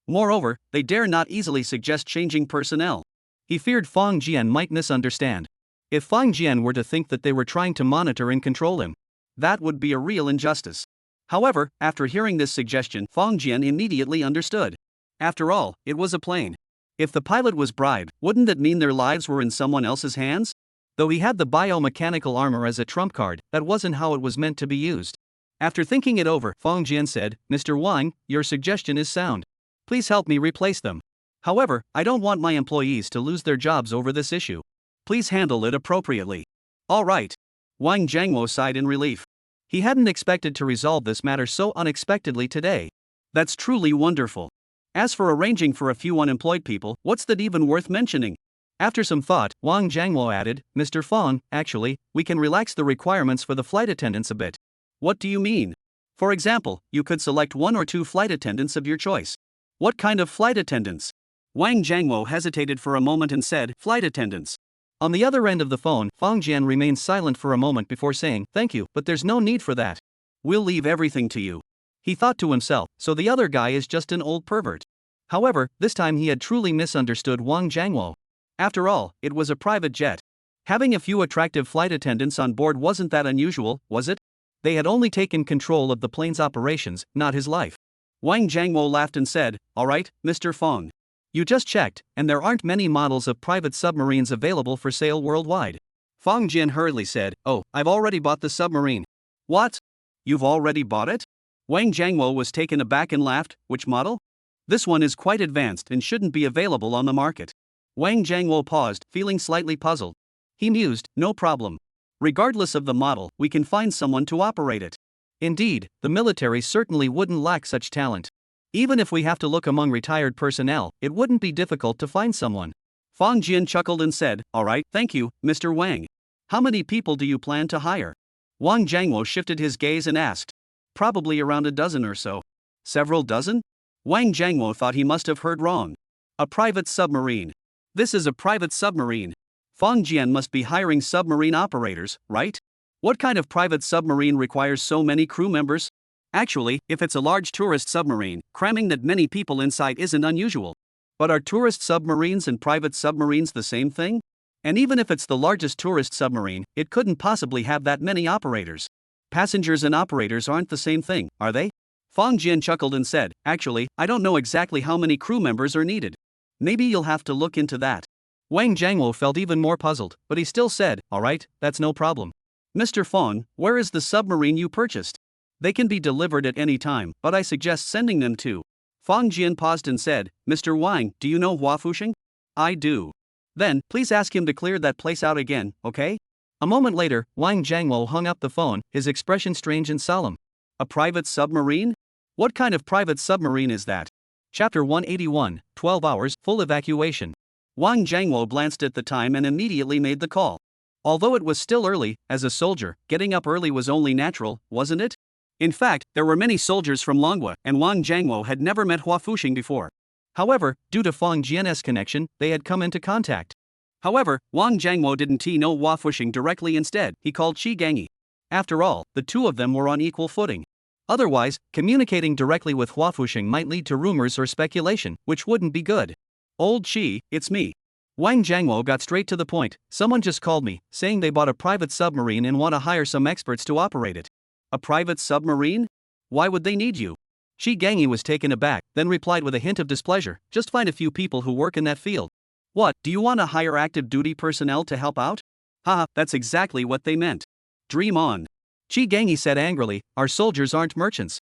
Moreover, they dare not easily suggest changing personnel. He feared Fang Jian might misunderstand. If Fang Jian were to think that they were trying to monitor and control him, that would be a real injustice. However, after hearing this suggestion, Fang Jian immediately understood. After all, it was a plane. If the pilot was bribed, wouldn't that mean their lives were in someone else's hands? Though he had the biomechanical armor as a trump card, that wasn't how it was meant to be used. After thinking it over, Fong Jian said, "Mr. Wang, your suggestion is sound. Please help me replace them. However, I don't want my employees to lose their jobs over this issue. Please handle it appropriately." All right. Wang Jiangwo sighed in relief. He hadn't expected to resolve this matter so unexpectedly today. That's truly wonderful. As for arranging for a few unemployed people, what's that even worth mentioning? After some thought, Wang Jiangwo added, "Mr. Fong, actually, we can relax the requirements for the flight attendants a bit." What do you mean? For example, you could select 1 or 2 flight attendants of your choice. What kind of flight attendants? Wang Jiangwo hesitated for a moment and said, "Flight attendants." On the other end of the phone, Fong Jian remained silent for a moment before saying, "Thank you, but there's no need for that. We'll leave everything to you." He thought to himself, so the other guy is just an old pervert. However, this time he had truly misunderstood Wang Jiangwo. After all, it was a private jet. Having a few attractive flight attendants on board wasn't that unusual, was it? They had only taken control of the plane's operations, not his life. Wang Jiangwo laughed and said, "All right, Mr. Fong. You just checked, and there aren't many models of private submarines available for sale worldwide." Fong Jian hurriedly said, "Oh, I've already bought the submarine." "What? You've already bought it?" Wang Jiangwo was taken aback and laughed. "Which model?" "This one is quite advanced and shouldn't be available on the market." Wang Jiangwo paused, feeling slightly puzzled. He mused, "No problem. Regardless of the model, we can find someone to operate it." Indeed, the military certainly wouldn't lack such talent. Even if we have to look among retired personnel, it wouldn't be difficult to find someone. Fong Jian chuckled and said, "All right, thank you, Mr. Wang. How many people do you plan to hire?" Wang Jiangwo shifted his gaze and asked. "Probably around a dozen or so." "Several dozen?" Wang Jiangwo thought he must have heard wrong. "A private submarine. This is a private submarine. Fong Jian must be hiring submarine operators, right? What kind of private submarine requires so many crew members?" "Actually, if it's a large tourist submarine, cramming that many people inside isn't unusual. But are tourist submarines and private submarines the same thing? And even if it's the largest tourist submarine, it couldn't possibly have that many operators. Passengers and operators aren't the same thing, are they?" Fong Jian chuckled and said, "Actually, I don't know exactly how many crew members are needed. Maybe you'll have to look into that." Wang Jiangwo felt even more puzzled, but he still said, "All right, that's no problem." "Mr. Fong, where is the submarine you purchased? They can be delivered at any time, but I suggest sending them to..." Fong Jian paused and said, "Mr. Wang, do you know Huafusheng?" "I do." "Then, please ask him to clear that place out again, okay?" A moment later, Wang Jiangwo hung up the phone, his expression strange and solemn. "A private submarine? What kind of private submarine is that?" Chapter 181, 12 hours, full evacuation. Wang Jiangwo glanced at the time and immediately made the call. Although it was still early, as a soldier, getting up early was only natural, wasn't it? In fact, there were many soldiers from Manhwa, and Wang Jiangwo had never met Huafusheng before. However, due to Fong Jian's connection, they had come into contact. However, Wang Jiangwo didn't know Huafusheng directly. Instead, he called Qi Gangi. After all, the two of them were on equal footing. Otherwise, communicating directly with Huafusheng might lead to rumors or speculation, which wouldn't be good. "Old Qi, it's me." Wang Jiangwo got straight to the point. "Someone just called me, saying they bought a private submarine and want to hire some experts to operate it." "A private submarine? Why would they need you?" Qi Gangi was taken aback, then replied with a hint of displeasure, "Just find a few people who work in that field." "What, do you want to hire active duty personnel to help out?" "Haha, that's exactly what they meant. Dream on." Qi Gangi said angrily, "Our soldiers aren't merchants."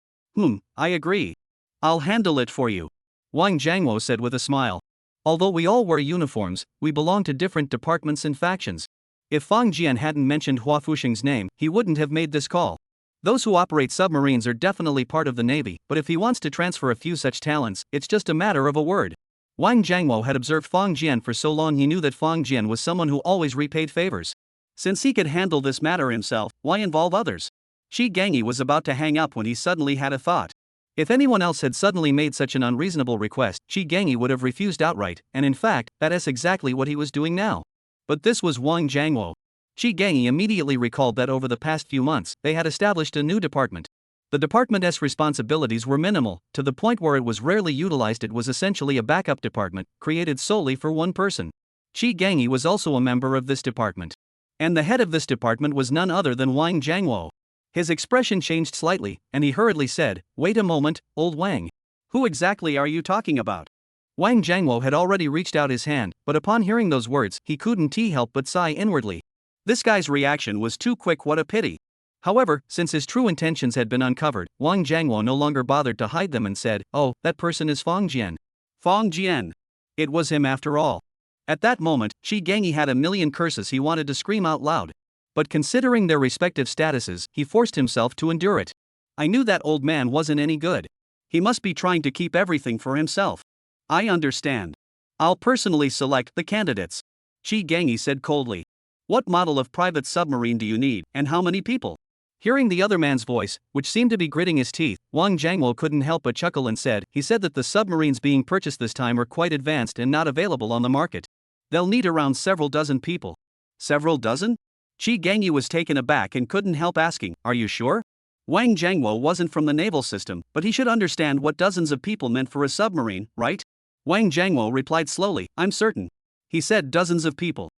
I agree. I'll handle it for you," Wang Jiangwo said with a smile. Although we all wear uniforms, we belong to different departments and factions. If Fong Jian hadn't mentioned Huafusheng's name, he wouldn't have made this call. Those who operate submarines are definitely part of the Navy, but if he wants to transfer a few such talents, it's just a matter of a word. Wang Jiangwo had observed Fong Jian for so long he knew that Fong Jian was someone who always repaid favors. Since he could handle this matter himself, why involve others? Qi Gangi was about to hang up when he suddenly had a thought. If anyone else had suddenly made such an unreasonable request, Qi Gangi would have refused outright, and in fact, that is exactly what he was doing now. But this was Wang Jiangwo. Qi Gangi immediately recalled that over the past few months, they had established a new department. The department's responsibilities were minimal, to the point where it was rarely utilized. It was essentially a backup department, created solely for one person. Qi Gangi was also a member of this department. And the head of this department was none other than Wang Jiangwo. His expression changed slightly, and he hurriedly said, "Wait a moment, old Wang. Who exactly are you talking about?" Wang Jiangwo had already reached out his hand, but upon hearing those words, he couldn't help but sigh inwardly. This guy's reaction was too quick, what a pity. However, since his true intentions had been uncovered, Wang Jianguo no longer bothered to hide them and said, "Oh, that person is Fang Jian." Fang Jian. It was him after all. At that moment, Qi Gangyi had a million curses he wanted to scream out loud. But considering their respective statuses, he forced himself to endure it. I knew that old man wasn't any good. He must be trying to keep everything for himself. I understand. I'll personally select the candidates. Qi Gangyi said coldly. What model of private submarine do you need, and how many people? Hearing the other man's voice, which seemed to be gritting his teeth, Wang Jianguo couldn't help but chuckle and said, he said that the submarines being purchased this time are quite advanced and not available on the market. They'll need around several dozen people. Several dozen? Qi Gangyi was taken aback and couldn't help asking, are you sure? Wang Jianguo wasn't from the naval system, but he should understand what dozens of people meant for a submarine, right? Wang Jianguo replied slowly, I'm certain. He said dozens of people.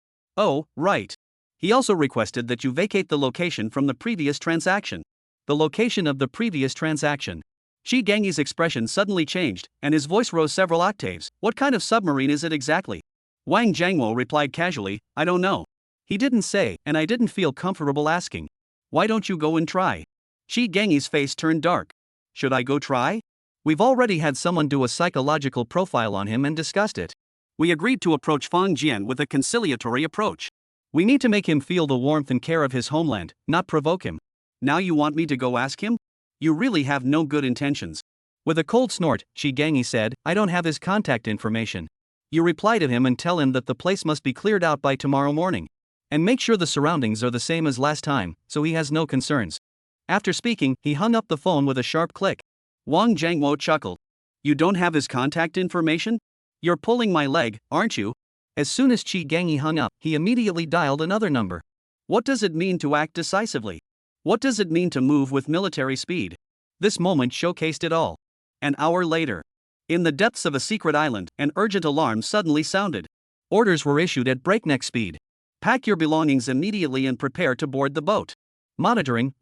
Oh, right. He also requested that you vacate the location from the previous transaction. The location of the previous transaction. Qi Gangyi's expression suddenly changed, and his voice rose several octaves. What kind of submarine is it exactly? Wang Jianguo replied casually, I don't know. He didn't say, and I didn't feel comfortable asking. Why don't you go and try? Qi Gangyi's face turned dark. Should I go try? We've already had someone do a psychological profile on him and discussed it. We agreed to approach Fang Jian with a conciliatory approach. We need to make him feel the warmth and care of his homeland, not provoke him. Now you want me to go ask him? You really have no good intentions. With a cold snort, Qi Gangyi said, I don't have his contact information. You reply to him and tell him that the place must be cleared out by tomorrow morning. And make sure the surroundings are the same as last time, so he has no concerns. After speaking, he hung up the phone with a sharp click. Wang Jianguo chuckled. You don't have his contact information? You're pulling my leg, aren't you? As soon as Qi Gangyi hung up, he immediately dialed another number. What does it mean to act decisively? What does it mean to move with military speed? This moment showcased it all. An hour later. In the depths of a secret island, an urgent alarm suddenly sounded. Orders were issued at breakneck speed. Pack your belongings immediately and prepare to board the boat. Monitoring,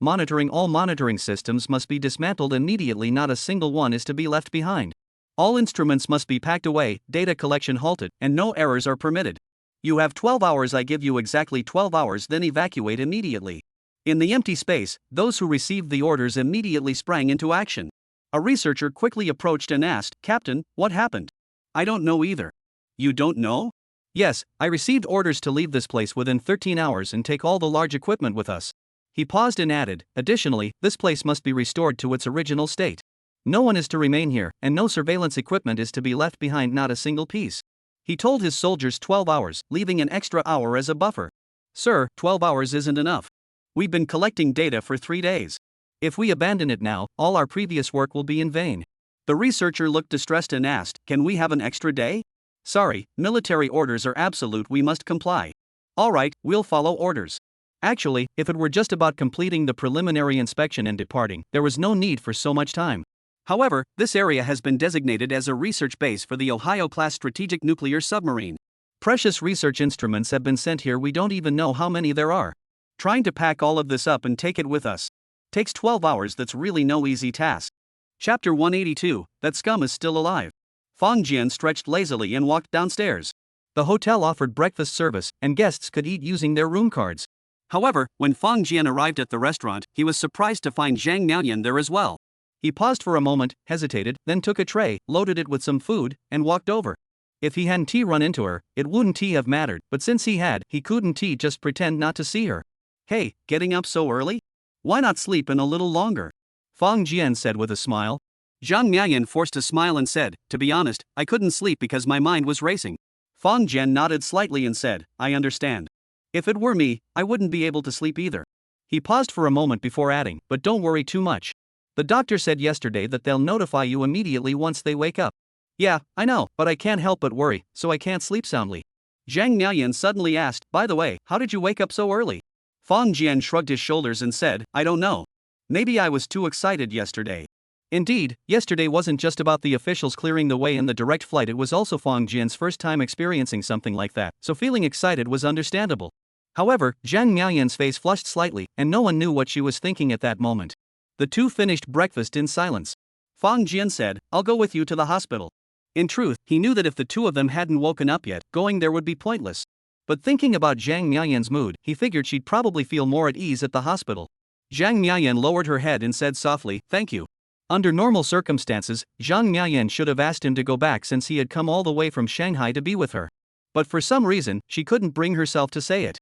all monitoring systems must be dismantled immediately, not a single one is to be left behind. All instruments must be packed away, data collection halted, and no errors are permitted. You have 12 hours, I give you exactly 12 hours, then evacuate immediately. In the empty space, those who received the orders immediately sprang into action. A researcher quickly approached and asked, Captain, what happened? I don't know either. You don't know? Yes, I received orders to leave this place within 13 hours and take all the large equipment with us. He paused and added, additionally, this place must be restored to its original state. No one is to remain here, and no surveillance equipment is to be left behind, not a single piece. He told his soldiers 12 hours, leaving an extra hour as a buffer. Sir, 12 hours isn't enough. We've been collecting data for 3 days. If we abandon it now, all our previous work will be in vain. The researcher looked distressed and asked, can we have an extra day? Sorry, military orders are absolute, we must comply. All right, we'll follow orders. Actually, if it were just about completing the preliminary inspection and departing, there was no need for so much time. However, this area has been designated as a research base for the Ohio-class strategic nuclear submarine. Precious research instruments have been sent here, we don't even know how many there are. Trying to pack all of this up and take it with us takes 12 hours, that's really no easy task. Chapter 182, that scum is still alive. Fang Jian stretched lazily and walked downstairs. The hotel offered breakfast service, and guests could eat using their room cards. However, when Fang Jian arrived at the restaurant, he was surprised to find Zhang Miaoyan there as well. He paused for a moment, hesitated, then took a tray, loaded it with some food, and walked over. If he hadn't run into her, it wouldn't have mattered, but since he had, he couldn't just pretend not to see her. Hey, getting up so early? Why not sleep in a little longer? Fang Jian said with a smile. Zhang Miaoyan forced a smile and said, to be honest, I couldn't sleep because my mind was racing. Fang Jian nodded slightly and said, I understand. If it were me, I wouldn't be able to sleep either. He paused for a moment before adding, but don't worry too much. The doctor said yesterday that they'll notify you immediately once they wake up. Yeah, I know, but I can't help but worry, so I can't sleep soundly. Zhang Miaoyan suddenly asked, by the way, how did you wake up so early? Fang Jian shrugged his shoulders and said, I don't know. Maybe I was too excited yesterday. Indeed, yesterday wasn't just about the officials clearing the way in the direct flight, it was also Fang Jian's first time experiencing something like that, so feeling excited was understandable. However, Zhang Miaoyan's face flushed slightly, and no one knew what she was thinking at that moment. The two finished breakfast in silence. Fang Jian said, I'll go with you to the hospital. In truth, he knew that if the two of them hadn't woken up yet, going there would be pointless. But thinking about Zhang Miayan's mood, he figured she'd probably feel more at ease at the hospital. Zhang Miayan lowered her head and said softly, "Thank you." Under normal circumstances, Zhang Miayan should have asked him to go back since he had come all the way from Shanghai to be with her. But for some reason, she couldn't bring herself to say it.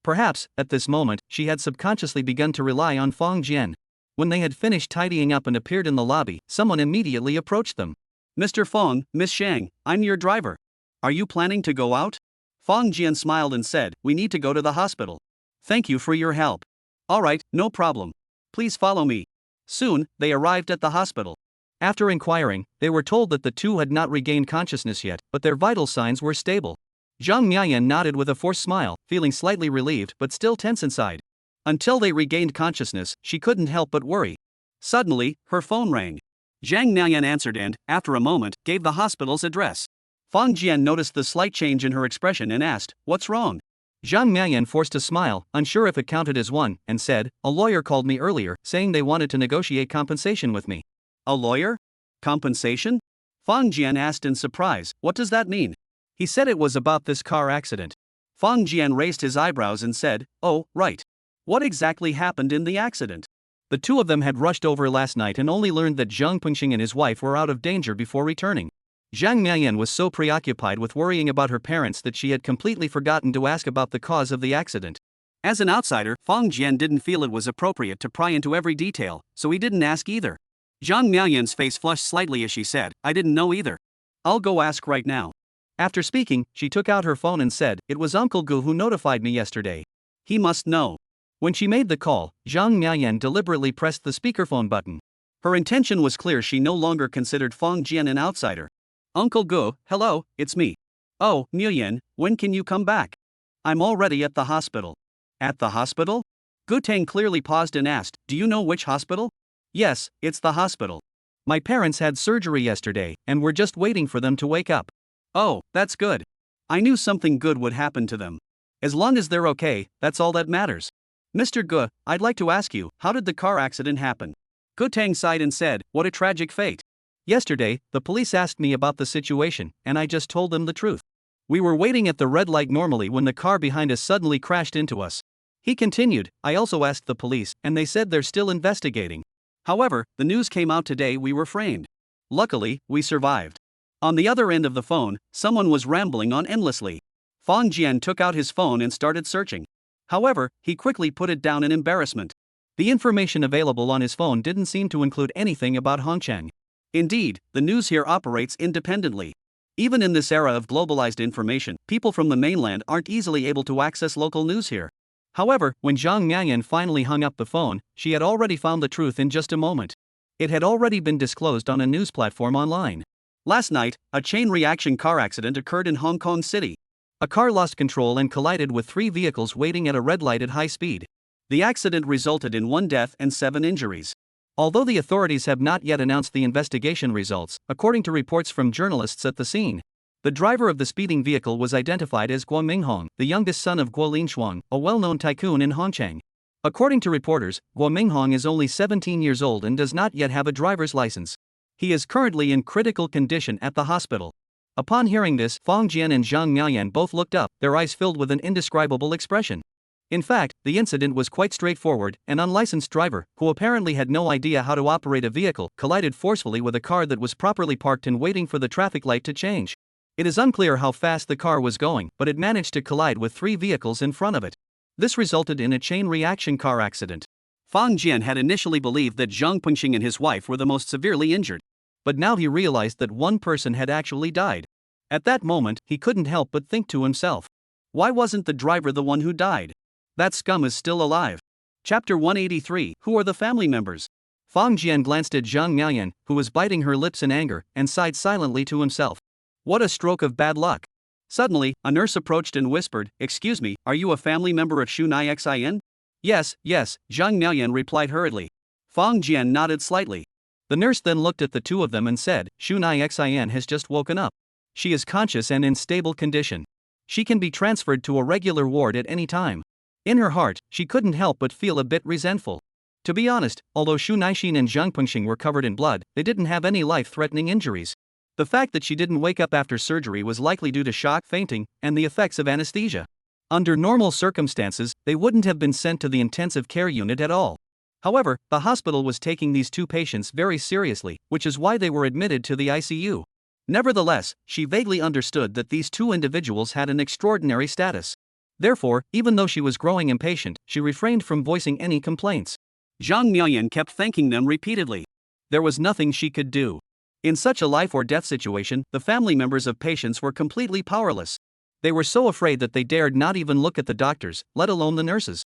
Perhaps, at this moment, she had subconsciously begun to rely on Fang Jian. When they had finished tidying up and appeared in the lobby, someone immediately approached them. "Mr. Fang, Miss Shang, I'm your driver. Are you planning to go out?" Fang Jian smiled and said, "We need to go to the hospital. Thank you for your help." "Alright, no problem. Please follow me." Soon, they arrived at the hospital. After inquiring, they were told that the two had not regained consciousness yet, but their vital signs were stable. Zhang Miayan nodded with a forced smile, feeling slightly relieved but still tense inside. Until they regained consciousness, she couldn't help but worry. Suddenly, her phone rang. Zhang Miayan answered and, after a moment, gave the hospital's address. Fang Jian noticed the slight change in her expression and asked, "What's wrong?" Zhang Miayan forced a smile, unsure if it counted as one, and said, "A lawyer called me earlier, saying they wanted to negotiate compensation with me." "A lawyer? Compensation?" Fang Jian asked in surprise, "What does that mean?" He said it was about this car accident. Fang Jian raised his eyebrows and said, "Oh, right. What exactly happened in the accident?" The two of them had rushed over last night and only learned that Zhang Pengxing and his wife were out of danger before returning. Zhang Miayan was so preoccupied with worrying about her parents that she had completely forgotten to ask about the cause of the accident. As an outsider, Fang Jian didn't feel it was appropriate to pry into every detail, so he didn't ask either. Zhang Miayan's face flushed slightly as she said, "I didn't know either. I'll go ask right now." After speaking, she took out her phone and said, "It was Uncle Gu who notified me yesterday. He must know." When she made the call, Zhang Miayan deliberately pressed the speakerphone button. Her intention was clear. She no longer considered Fang Jian an outsider. "Uncle Gu, hello, it's me." "Oh, Miayan, when can you come back?" "I'm already at the hospital." "At the hospital?" Gu Tang clearly paused and asked, "Do you know which hospital?" "Yes, it's the hospital. My parents had surgery yesterday, and we're just waiting for them to wake up." "Oh, that's good. I knew something good would happen to them. As long as they're okay, that's all that matters." "Mr. Gu, I'd like to ask you, how did the car accident happen?" Gu Tang sighed and said, "What a tragic fate. Yesterday, the police asked me about the situation, and I just told them the truth. We were waiting at the red light normally when the car behind us suddenly crashed into us." He continued, "I also asked the police, and they said they're still investigating. However, the news came out today we were framed. Luckily, we survived." On the other end of the phone, someone was rambling on endlessly. Fang Jian took out his phone and started searching. However, he quickly put it down in embarrassment. The information available on his phone didn't seem to include anything about Hongcheng. Indeed, the news here operates independently. Even in this era of globalized information, people from the mainland aren't easily able to access local news here. However, when Zhang Miayan finally hung up the phone, she had already found the truth in just a moment. It had already been disclosed on a news platform online. Last night, a chain reaction car accident occurred in Hong Kong City. A car lost control and collided with 3 vehicles waiting at a red light at high speed. The accident resulted in 1 death and 7 injuries. Although the authorities have not yet announced the investigation results, according to reports from journalists at the scene, the driver of the speeding vehicle was identified as Guo Minghong, the youngest son of Guo Linshuang, a well-known tycoon in Hongcheng. According to reporters, Guo Minghong is only 17 years old and does not yet have a driver's license. He is currently in critical condition at the hospital. Upon hearing this, Fang Jian and Zhang Miayan both looked up, their eyes filled with an indescribable expression. In fact, the incident was quite straightforward. An unlicensed driver, who apparently had no idea how to operate a vehicle, collided forcefully with a car that was properly parked and waiting for the traffic light to change. It is unclear how fast the car was going, but it managed to collide with 3 vehicles in front of it. This resulted in a chain reaction car accident. Fang Jian had initially believed that Zhang Pengxing and his wife were the most severely injured. But now he realized that one person had actually died. At that moment, he couldn't help but think to himself, why wasn't the driver the one who died? That scum is still alive. Chapter 183. Who are the family members? Fang Jian glanced at Zhang Miayan, who was biting her lips in anger, and sighed silently to himself. What a stroke of bad luck. Suddenly, a nurse approached and whispered, "Excuse me, are you a family member of Shu Nai Xin?" Yes, Zhang Miayan replied hurriedly. Fang Jian nodded slightly. The nurse then looked at the two of them and said, Shu Nai Xin has just woken up. She is conscious and in stable condition. She can be transferred to a regular ward at any time. In her heart, she couldn't help but feel a bit resentful. To be honest, although Shu Naixin and Zhang Pengxing were covered in blood, they didn't have any life-threatening injuries. The fact that she didn't wake up after surgery was likely due to shock, fainting, and the effects of anesthesia. Under normal circumstances, they wouldn't have been sent to the intensive care unit at all. However, the hospital was taking these two patients very seriously, which is why they were admitted to the ICU. Nevertheless, she vaguely understood that these two individuals had an extraordinary status. Therefore, even though she was growing impatient, she refrained from voicing any complaints. Zhang Miaoyan kept thanking them repeatedly. There was nothing she could do. In such a life or death situation, the family members of patients were completely powerless. They were so afraid that they dared not even look at the doctors, let alone the nurses.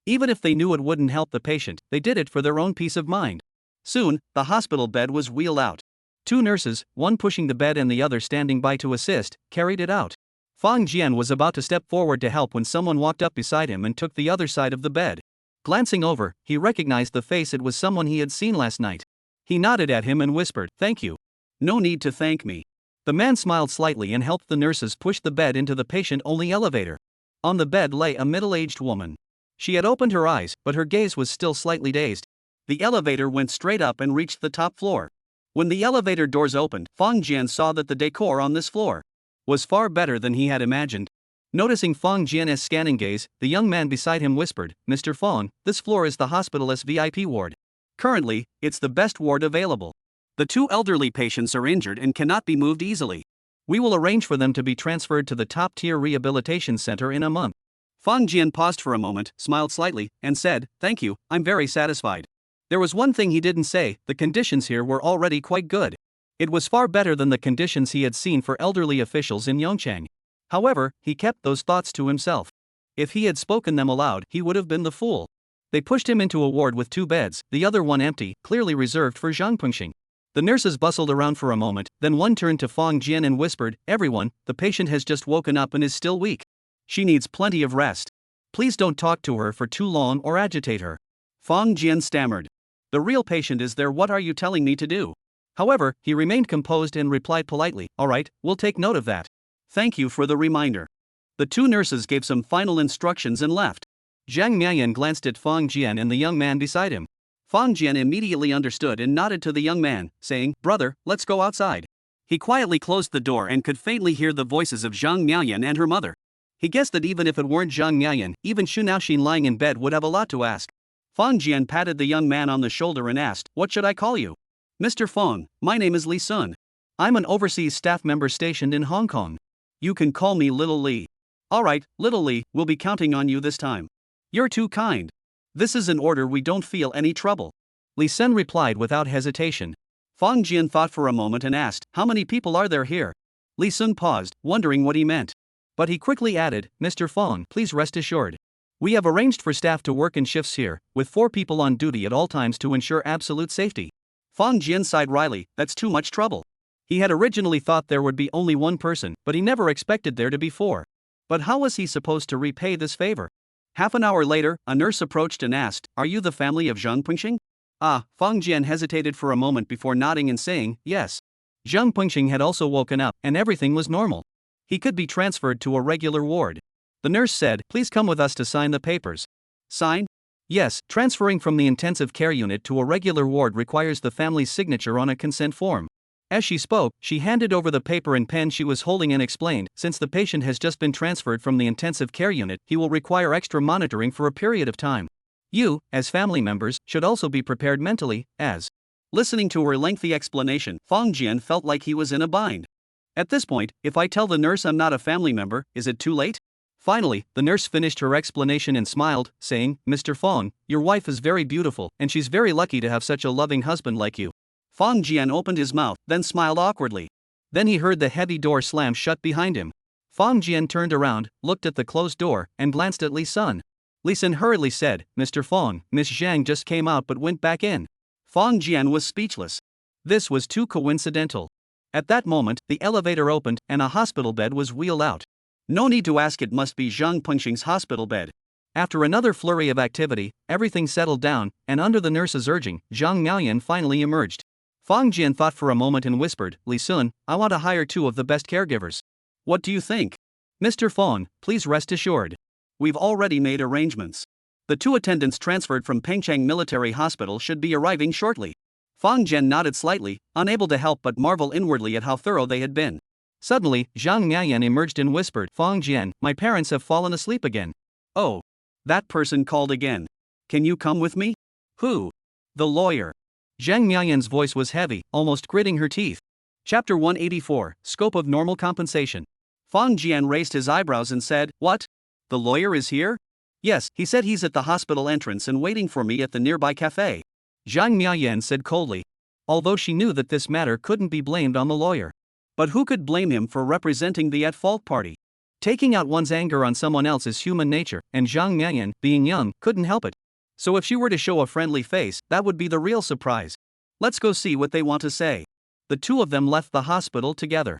Even if they knew it wouldn't help the patient, they did it for their own peace of mind. Soon, the hospital bed was wheeled out. Two nurses, one pushing the bed and the other standing by to assist, carried it out. Fang Jian was about to step forward to help when someone walked up beside him and took the other side of the bed. Glancing over, he recognized the face. It was someone he had seen last night. He nodded at him and whispered, "Thank you." "No need to thank me." The man smiled slightly and helped the nurses push the bed into the patient-only elevator. On the bed lay a middle-aged woman. She had opened her eyes, but her gaze was still slightly dazed. The elevator went straight up and reached the top floor. When the elevator doors opened, Fang Jian saw that the decor on this floor was far better than he had imagined. Noticing Fang Jian's scanning gaze, the young man beside him whispered, "Mr. Fang, this floor is the hospital's VIP ward. Currently, it's the best ward available. The two elderly patients are injured and cannot be moved easily. We will arrange for them to be transferred to the top-tier rehabilitation center in a month." Fang Jian paused for a moment, smiled slightly, and said, "Thank you, I'm very satisfied." There was one thing he didn't say: the conditions here were already quite good. It was far better than the conditions he had seen for elderly officials in Yongchang. However, he kept those thoughts to himself. If he had spoken them aloud, he would have been the fool. They pushed him into a ward with two beds, the other one empty, clearly reserved for Zhang Pengxing. The nurses bustled around for a moment, then one turned to Fang Jian and whispered, "Everyone, the patient has just woken up and is still weak. She needs plenty of rest. Please don't talk to her for too long or agitate her." Fang Jian stammered. "The real patient is there. What are you telling me to do?" However, he remained composed and replied politely, "All right, we'll take note of that. Thank you for the reminder." The two nurses gave some final instructions and left. Zhang Miaoyan glanced at Fang Jian and the young man beside him. Fang Jian immediately understood and nodded to the young man, saying, "Brother, let's go outside." He quietly closed the door and could faintly hear the voices of Zhang Miaoyan and her mother. He guessed that even if it weren't Zhang Miaoyan, even Xu Naoxin lying in bed would have a lot to ask. Fang Jian patted the young man on the shoulder and asked, "What should I call you?" "Mr. Fang, my name is Li Sun. I'm an overseas staff member stationed in Hong Kong. You can call me Little Li." "Alright, Little Li, we'll be counting on you this time. You're too kind. This is an order. We don't feel any trouble." Li Sun replied without hesitation. Fang Jian thought for a moment and asked, "How many people are there here?" Li Sun paused, wondering what he meant. But he quickly added, "Mr. Fang, please rest assured. We have arranged for staff to work in shifts here, with 4 people on duty at all times to ensure absolute safety." Fang Jian sighed wryly. That's too much trouble. He had originally thought there would be only one person, but he never expected there to be 4. But how was he supposed to repay this favor? Half an hour later, a nurse approached and asked, "Are you the family of Zhang Pengxing?" Fang Jian hesitated for a moment before nodding and saying, "Yes." Zhang Pengxing had also woken up, and everything was normal. He could be transferred to a regular ward. The nurse said, "Please come with us to sign the papers." "Sign?" "Yes, transferring from the intensive care unit to a regular ward requires the family's signature on a consent form." As she spoke, she handed over the paper and pen she was holding and explained, "Since the patient has just been transferred from the intensive care unit, he will require extra monitoring for a period of time. You, as family members, should also be prepared mentally, as..." Listening to her lengthy explanation, Fang Jian felt like he was in a bind. At this point, if I tell the nurse I'm not a family member, is it too late? Finally, the nurse finished her explanation and smiled, saying, "Mr. Fang, your wife is very beautiful, and she's very lucky to have such a loving husband like you." Fang Jian opened his mouth, then smiled awkwardly. Then he heard the heavy door slam shut behind him. Fang Jian turned around, looked at the closed door, and glanced at Li Sun. Li Sun hurriedly said, "Mr. Fang, Miss Zhang just came out but went back in." Fang Jian was speechless. This was too coincidental. At that moment, the elevator opened, and a hospital bed was wheeled out. No need to ask, it must be Zhang Pengxing's hospital bed. After another flurry of activity, everything settled down, and under the nurse's urging, Zhang Miaoyan finally emerged. Fang Jian thought for a moment and whispered, "Li Sun, I want to hire 2 of the best caregivers." "What do you think?" "Mr. Fang, please rest assured. We've already made arrangements. The 2 attendants transferred from Pengcheng Military Hospital should be arriving shortly." Fang Jian nodded slightly, unable to help but marvel inwardly at how thorough they had been. Suddenly, Zhang Miayan emerged and whispered, Fang Jian, my parents have fallen asleep again. Oh. That person called again. Can you come with me? Who? The lawyer. Zhang Miayan's voice was heavy, almost gritting her teeth. Chapter 184, Scope of Normal Compensation. Fang Jian raised his eyebrows and said, What? The lawyer is here? Yes, he said he's at the hospital entrance and waiting for me at the nearby cafe. Zhang Miayan said coldly. Although she knew that this matter couldn't be blamed on the lawyer. But who could blame him for representing the at-fault party? Taking out one's anger on someone else is human nature, and Zhang Miayan, being young, couldn't help it. So if she were to show a friendly face, that would be the real surprise. Let's go see what they want to say. The two of them left the hospital together.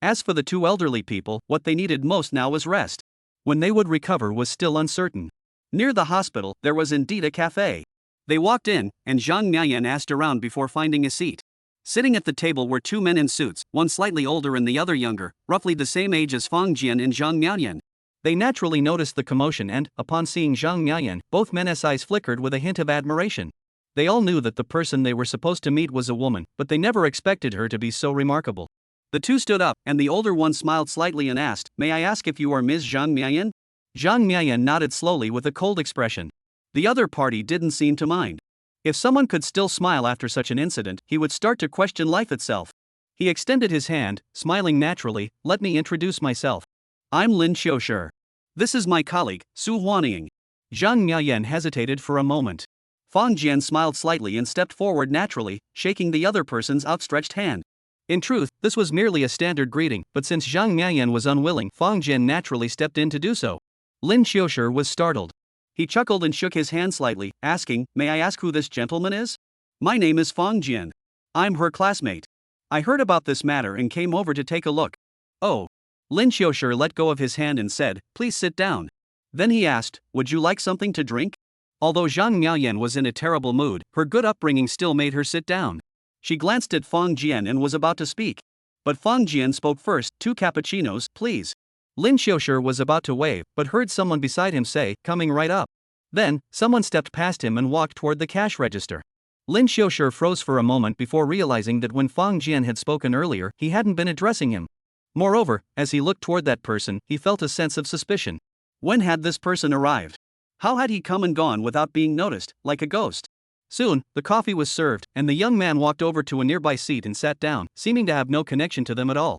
As for the two elderly people, what they needed most now was rest. When they would recover was still uncertain. Near the hospital, there was indeed a cafe. They walked in, and Zhang Miayan asked around before finding a seat. Sitting at the table were two men in suits, one slightly older and the other younger, roughly the same age as Fang Jian and Zhang Miayan. They naturally noticed the commotion and, upon seeing Zhang Miayan, both men's eyes flickered with a hint of admiration. They all knew that the person they were supposed to meet was a woman, but they never expected her to be so remarkable. The two stood up, and the older one smiled slightly and asked, May I ask if you are Ms. Zhang Miayan? Zhang Miayan nodded slowly with a cold expression. The other party didn't seem to mind. If someone could still smile after such an incident, he would start to question life itself. He extended his hand, smiling naturally. Let me introduce myself. I'm Lin Xiushi. This is my colleague, Su Huanying. Zhang Miayan hesitated for a moment. Fang Jian smiled slightly and stepped forward naturally, shaking the other person's outstretched hand. In truth, this was merely a standard greeting, but since Zhang Miayan was unwilling, Fang Jian naturally stepped in to do so. Lin Xiushi was startled. He chuckled and shook his hand slightly, asking, May I ask who this gentleman is? My name is Fang Jian. I'm her classmate. I heard about this matter and came over to take a look. Oh. Lin Xiushi let go of his hand and said, Please sit down. Then he asked, Would you like something to drink? Although Zhang Miayan was in a terrible mood, her good upbringing still made her sit down. She glanced at Fang Jian and was about to speak. But Fang Jian spoke first, 2 cappuccinos, please. Lin Xiushi was about to wave, but heard someone beside him say, coming right up. Then, someone stepped past him and walked toward the cash register. Lin Xiushi froze for a moment before realizing that when Fang Jian had spoken earlier, he hadn't been addressing him. Moreover, as he looked toward that person, he felt a sense of suspicion. When had this person arrived? How had he come and gone without being noticed, like a ghost? Soon, the coffee was served, and the young man walked over to a nearby seat and sat down, seeming to have no connection to them at all.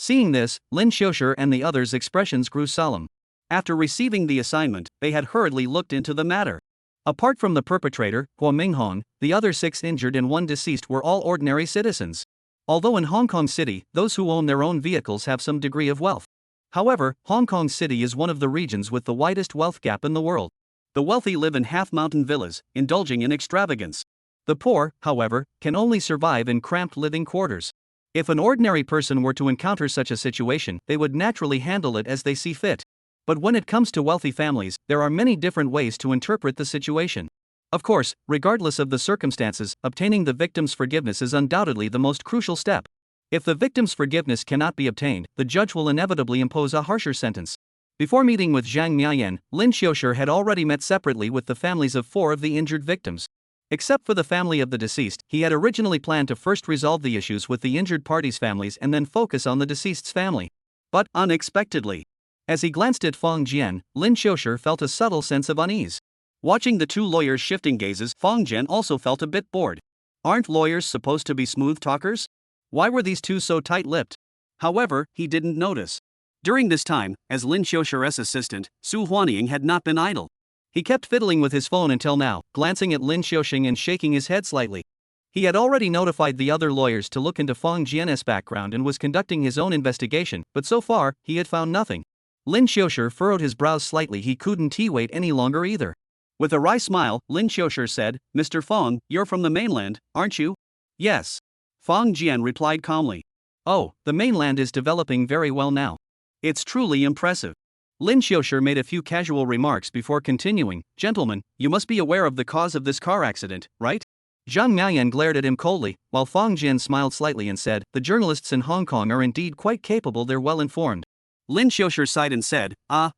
Seeing this, Lin Xiushi and the others' expressions grew solemn. After receiving the assignment, they had hurriedly looked into the matter. Apart from the perpetrator, Hua Minghong, the other 6 injured and 1 deceased were all ordinary citizens. Although in Hong Kong City, those who own their own vehicles have some degree of wealth. However, Hong Kong City is one of the regions with the widest wealth gap in the world. The wealthy live in half-mountain villas, indulging in extravagance. The poor, however, can only survive in cramped living quarters. If an ordinary person were to encounter such a situation, they would naturally handle it as they see fit. But when it comes to wealthy families, there are many different ways to interpret the situation. Of course, regardless of the circumstances, obtaining the victim's forgiveness is undoubtedly the most crucial step. If the victim's forgiveness cannot be obtained, the judge will inevitably impose a harsher sentence. Before meeting with Zhang Miayan, Lin Xiushi had already met separately with the families of 4 of the injured victims. Except for the family of the deceased, he had originally planned to first resolve the issues with the injured parties' families and then focus on the deceased's family. But, unexpectedly, as he glanced at Fang Jian, Lin Xiushi felt a subtle sense of unease. Watching the 2 lawyers' shifting gazes, Fang Jian also felt a bit bored. Aren't lawyers supposed to be smooth talkers? Why were these 2 so tight-lipped? However, he didn't notice. During this time, as Lin Xiushi's assistant, Su Huanying had not been idle. He kept fiddling with his phone until now, glancing at Lin Xiushi and shaking his head slightly. He had already notified the other lawyers to look into Fang Jian's background and was conducting his own investigation, but so far, he had found nothing. Lin Xiushi furrowed his brows slightly. He couldn't wait any longer either. With a wry smile, Lin Xiushi said, Mr. Fang, you're from the mainland, aren't you? Yes. Fang Jian replied calmly. Oh, the mainland is developing very well now. It's truly impressive. Lin Xiushi made a few casual remarks before continuing, Gentlemen, you must be aware of the cause of this car accident, right? Zhang Miayan glared at him coldly, while Fang Jian smiled slightly and said, The journalists in Hong Kong are indeed quite capable, they're well informed. Lin Xiushi sighed and said,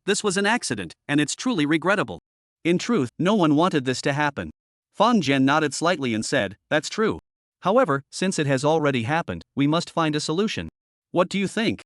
this was an accident, and it's truly regrettable. In truth, no one wanted this to happen. Fang Jian nodded slightly and said, That's true. However, since it has already happened, we must find a solution. What do you think?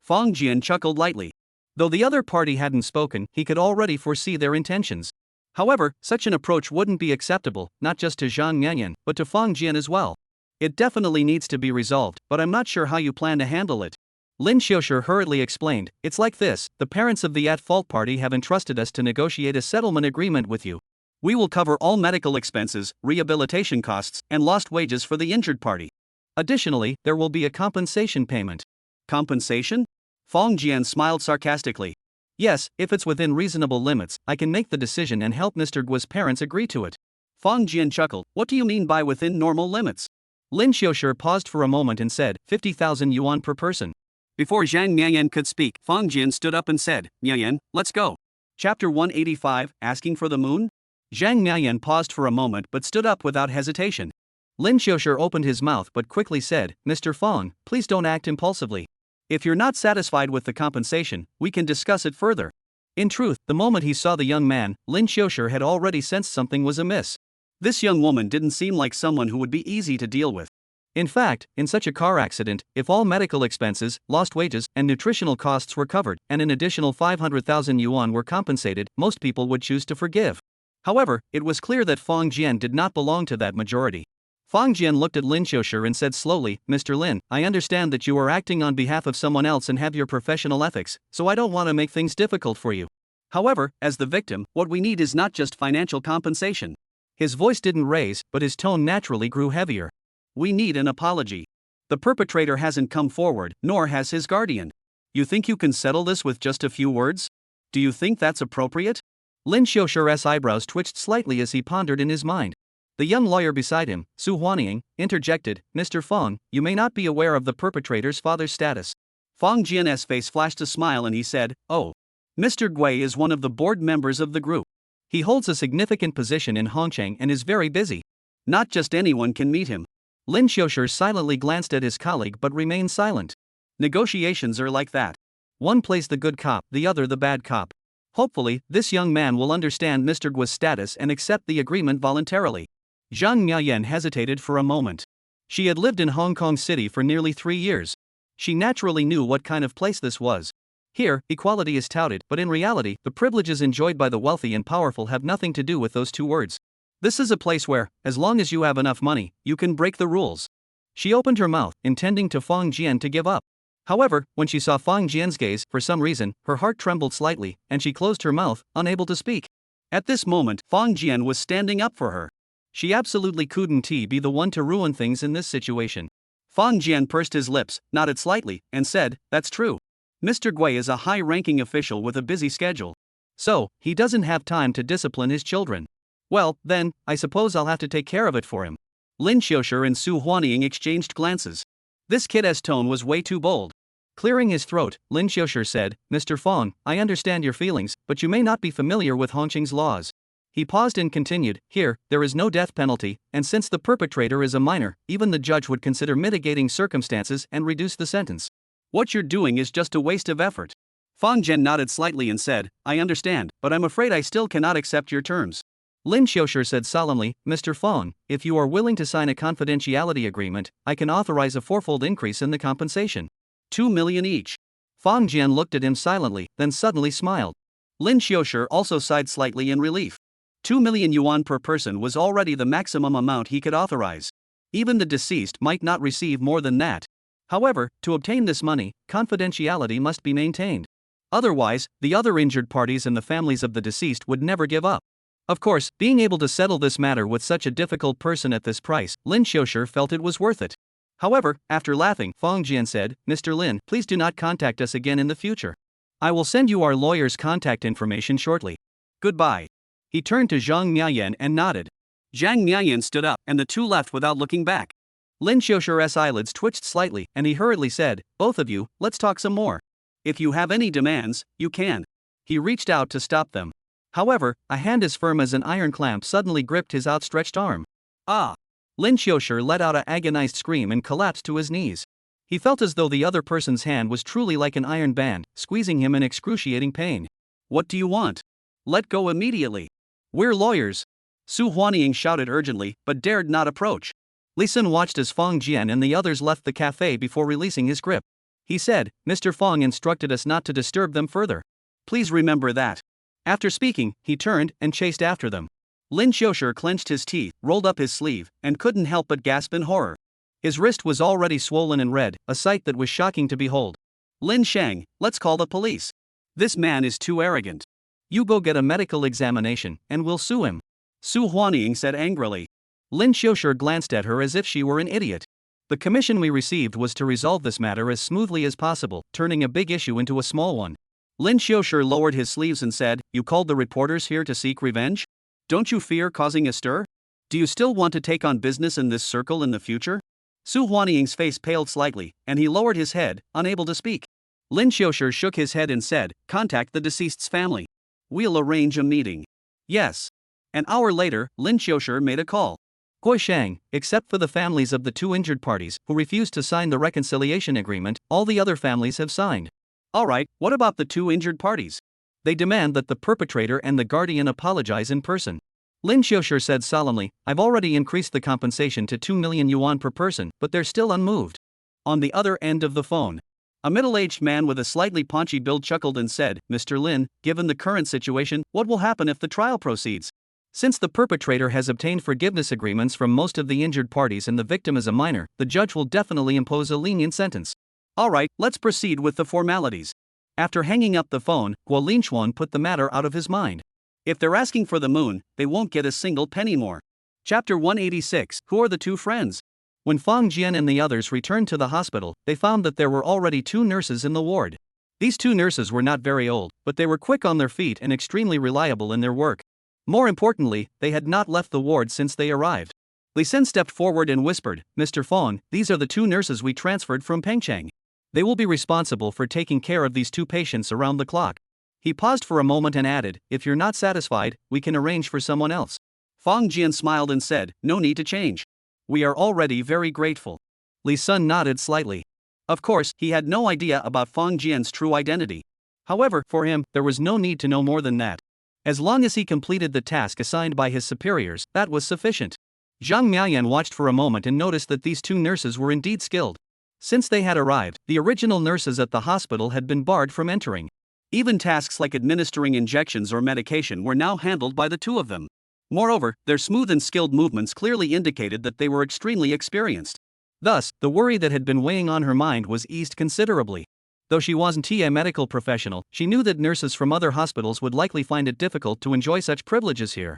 Fang Jian chuckled lightly. Though the other party hadn't spoken, he could already foresee their intentions. However, such an approach wouldn't be acceptable, not just to Zhang Mianyan, but to Fang Jian as well. It definitely needs to be resolved, but I'm not sure how you plan to handle it. Lin Xiushi hurriedly explained, it's like this, the parents of the at-fault party have entrusted us to negotiate a settlement agreement with you. We will cover all medical expenses, rehabilitation costs, and lost wages for the injured party. Additionally, there will be a compensation payment. Compensation? Fang Jian smiled sarcastically. Yes, if it's within reasonable limits, I can make the decision and help Mr. Guo's parents agree to it. Fang Jian chuckled, what do you mean by within normal limits? Lin Xiushi paused for a moment and said, 50,000 yuan per person. Before Zhang Mianyan could speak, Fang Jian stood up and said, Mianyan, let's go. Chapter 185, Asking for the Moon? Zhang Mianyan paused for a moment but stood up without hesitation. Lin Xiushi opened his mouth but quickly said, Mr. Fang, please don't act impulsively. If you're not satisfied with the compensation, we can discuss it further. In truth, the moment he saw the young man, Lin Xiushi had already sensed something was amiss. This young woman didn't seem like someone who would be easy to deal with. In fact, in such a car accident, if all medical expenses, lost wages, and nutritional costs were covered, and an additional 500,000 yuan were compensated, most people would choose to forgive. However, it was clear that Fang Jian did not belong to that majority. Fang Jian looked at Lin Xiushi and said slowly, Mr. Lin, I understand that you are acting on behalf of someone else and have your professional ethics, so I don't want to make things difficult for you. However, as the victim, what we need is not just financial compensation. His voice didn't raise, but his tone naturally grew heavier. We need an apology. The perpetrator hasn't come forward, nor has his guardian. You think you can settle this with just a few words? Do you think that's appropriate? Lin Xiushi's eyebrows twitched slightly as he pondered in his mind. The young lawyer beside him, Su Huanying, interjected, Mr. Fang, you may not be aware of the perpetrator's father's status. Fang Jian's face flashed a smile and he said, oh. Mr. Gui is one of the board members of the group. He holds a significant position in Hongcheng and is very busy. Not just anyone can meet him. Lin Xiushi silently glanced at his colleague but remained silent. Negotiations are like that. One plays the good cop, the other the bad cop. Hopefully, this young man will understand Mr. Guo's status and accept the agreement voluntarily. Zhang Miayan hesitated for a moment. She had lived in Hong Kong City for nearly 3 years. She naturally knew what kind of place this was. Here, equality is touted, but in reality, the privileges enjoyed by the wealthy and powerful have nothing to do with those two words. This is a place where, as long as you have enough money, you can break the rules. She opened her mouth, intending to Fang Jian to give up. However, when she saw Fang Jian's gaze, for some reason, her heart trembled slightly, and she closed her mouth, unable to speak. At this moment, Fang Jian was standing up for her. She absolutely couldn't be the one to ruin things in this situation. Fang Jian pursed his lips, nodded slightly, and said, that's true. Mr. Gui is a high-ranking official with a busy schedule. So, he doesn't have time to discipline his children. Well, then, I suppose I'll have to take care of it for him. Lin Xiushi and Su Huanying exchanged glances. This kid's tone was way too bold. Clearing his throat, Lin Xiushi said, Mr. Fang, I understand your feelings, but you may not be familiar with Hongqing's laws. He paused and continued, here, there is no death penalty, and since the perpetrator is a minor, even the judge would consider mitigating circumstances and reduce the sentence. What you're doing is just a waste of effort. Fang Jian nodded slightly and said, I understand, but I'm afraid I still cannot accept your terms. Lin Xiushi said solemnly, Mr. Fang, if you are willing to sign a confidentiality agreement, I can authorize a fourfold increase in the compensation. 2 million each. Fang Jian looked at him silently, then suddenly smiled. Lin Xiushi also sighed slightly in relief. 2 million yuan per person was already the maximum amount he could authorize. Even the deceased might not receive more than that. However, to obtain this money, confidentiality must be maintained. Otherwise, the other injured parties and the families of the deceased would never give up. Of course, being able to settle this matter with such a difficult person at this price, Lin Xiushi felt it was worth it. However, after laughing, Fang Jian said, Mr. Lin, please do not contact us again in the future. I will send you our lawyer's contact information shortly. Goodbye. He turned to Zhang Miayan and nodded. Zhang Miayan stood up, and the two left without looking back. Lin Xiushi's eyelids twitched slightly, and he hurriedly said, both of you, let's talk some more. If you have any demands, you can. He reached out to stop them. However, a hand as firm as an iron clamp suddenly gripped his outstretched arm. Ah! Lin Xiushi let out an agonized scream and collapsed to his knees. He felt as though the other person's hand was truly like an iron band, squeezing him in excruciating pain. What do you want? Let go immediately. We're lawyers. Su Huanying shouted urgently, but dared not approach. Li Sun watched as Fang Jian and the others left the cafe before releasing his grip. He said, Mr. Fong instructed us not to disturb them further. Please remember that. After speaking, he turned and chased after them. Lin Xiushi clenched his teeth, rolled up his sleeve, and couldn't help but gasp in horror. His wrist was already swollen and red, a sight that was shocking to behold. Lin Shang, let's call the police. This man is too arrogant. You go get a medical examination, and we'll sue him. Su Huanying said angrily. Lin Xiushi glanced at her as if she were an idiot. The commission we received was to resolve this matter as smoothly as possible, turning a big issue into a small one. Lin Xiushi lowered his sleeves and said, You called the reporters here to seek revenge? Don't you fear causing a stir? Do you still want to take on business in this circle in the future? Su Huanying's face paled slightly, and he lowered his head, unable to speak. Lin Xiushi shook his head and said, Contact the deceased's family. We'll arrange a meeting. Yes. An hour later, Lin Xiushi made a call. Gui Shang, except for the families of the two injured parties who refused to sign the reconciliation agreement, all the other families have signed. Alright, what about the two injured parties? They demand that the perpetrator and the guardian apologize in person. Lin Xiushi said solemnly, I've already increased the compensation to 2 million yuan per person, but they're still unmoved. On the other end of the phone, a middle-aged man with a slightly paunchy build chuckled and said, Mr. Lin, given the current situation, what will happen if the trial proceeds? Since the perpetrator has obtained forgiveness agreements from most of the injured parties and the victim is a minor, the judge will definitely impose a lenient sentence. Alright, let's proceed with the formalities. After hanging up the phone, Guo Linchuan put the matter out of his mind. If they're asking for the moon, they won't get a single penny more. Chapter 186, Who are the two friends? When Fang Jian and the others returned to the hospital, they found that there were already 2 nurses in the ward. These 2 nurses were not very old, but they were quick on their feet and extremely reliable in their work. More importantly, they had not left the ward since they arrived. Li Sen stepped forward and whispered, Mr. Fong, these are the 2 nurses we transferred from Pengcheng. They will be responsible for taking care of these 2 patients around the clock. He paused for a moment and added, if you're not satisfied, we can arrange for someone else. Fang Jian smiled and said, no need to change. We are already very grateful. Li Sun nodded slightly. Of course, he had no idea about Fang Jian's true identity. However, for him, there was no need to know more than that. As long as he completed the task assigned by his superiors, that was sufficient. Zhang Miaoyan watched for a moment and noticed that these 2 nurses were indeed skilled. Since they had arrived, the original nurses at the hospital had been barred from entering. Even tasks like administering injections or medication were now handled by the 2 of them. Moreover, their smooth and skilled movements clearly indicated that they were extremely experienced. Thus, the worry that had been weighing on her mind was eased considerably. Though she wasn't a medical professional, she knew that nurses from other hospitals would likely find it difficult to enjoy such privileges here.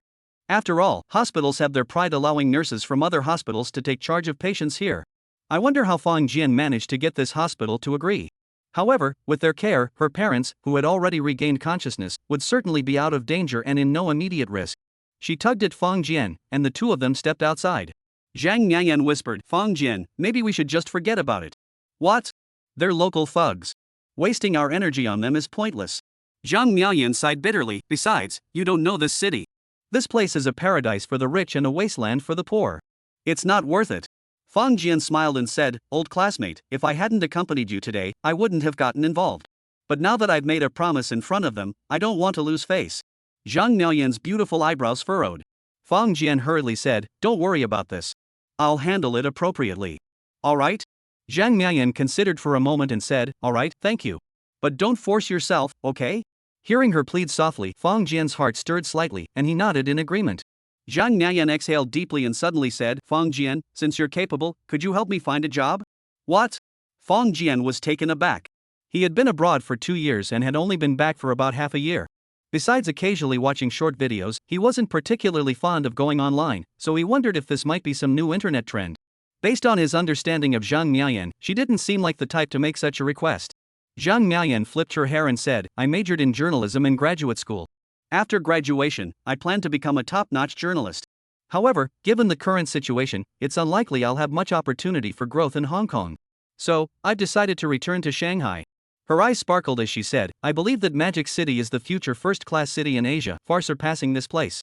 After all, hospitals have their pride allowing nurses from other hospitals to take charge of patients here. I wonder how Fang Jian managed to get this hospital to agree. However, with their care, her parents, who had already regained consciousness, would certainly be out of danger and in no immediate risk. She tugged at Fang Jian, and the 2 of them stepped outside. Zhang Miaoyan whispered, Fang Jian, maybe we should just forget about it. What? They're local thugs. Wasting our energy on them is pointless. Zhang Miaoyan sighed bitterly, besides, you don't know this city. This place is a paradise for the rich and a wasteland for the poor. It's not worth it. Fang Jian smiled and said, old classmate, if I hadn't accompanied you today, I wouldn't have gotten involved. But now that I've made a promise in front of them, I don't want to lose face. Zhang Miaoyan's beautiful eyebrows furrowed. Fang Jian hurriedly said, don't worry about this. I'll handle it appropriately. Alright? Zhang Miaoyan considered for a moment and said, alright, thank you. But don't force yourself, okay? Hearing her plead softly, Fang Jian's heart stirred slightly, and he nodded in agreement. Zhang Miaoyan exhaled deeply and suddenly said, Fang Jian, since you're capable, could you help me find a job? What? Fang Jian was taken aback. He had been abroad for 2 years and had only been back for about half a year. Besides occasionally watching short videos, he wasn't particularly fond of going online, so he wondered if this might be some new internet trend. Based on his understanding of Zhang Miaoyan, she didn't seem like the type to make such a request. Zhang Miaoyan flipped her hair and said, I majored in journalism in graduate school. After graduation, I plan to become a top-notch journalist. However, given the current situation, it's unlikely I'll have much opportunity for growth in Hong Kong. So, I've decided to return to Shanghai. Her eyes sparkled as she said, I believe that Magic City is the future first-class city in Asia, far surpassing this place.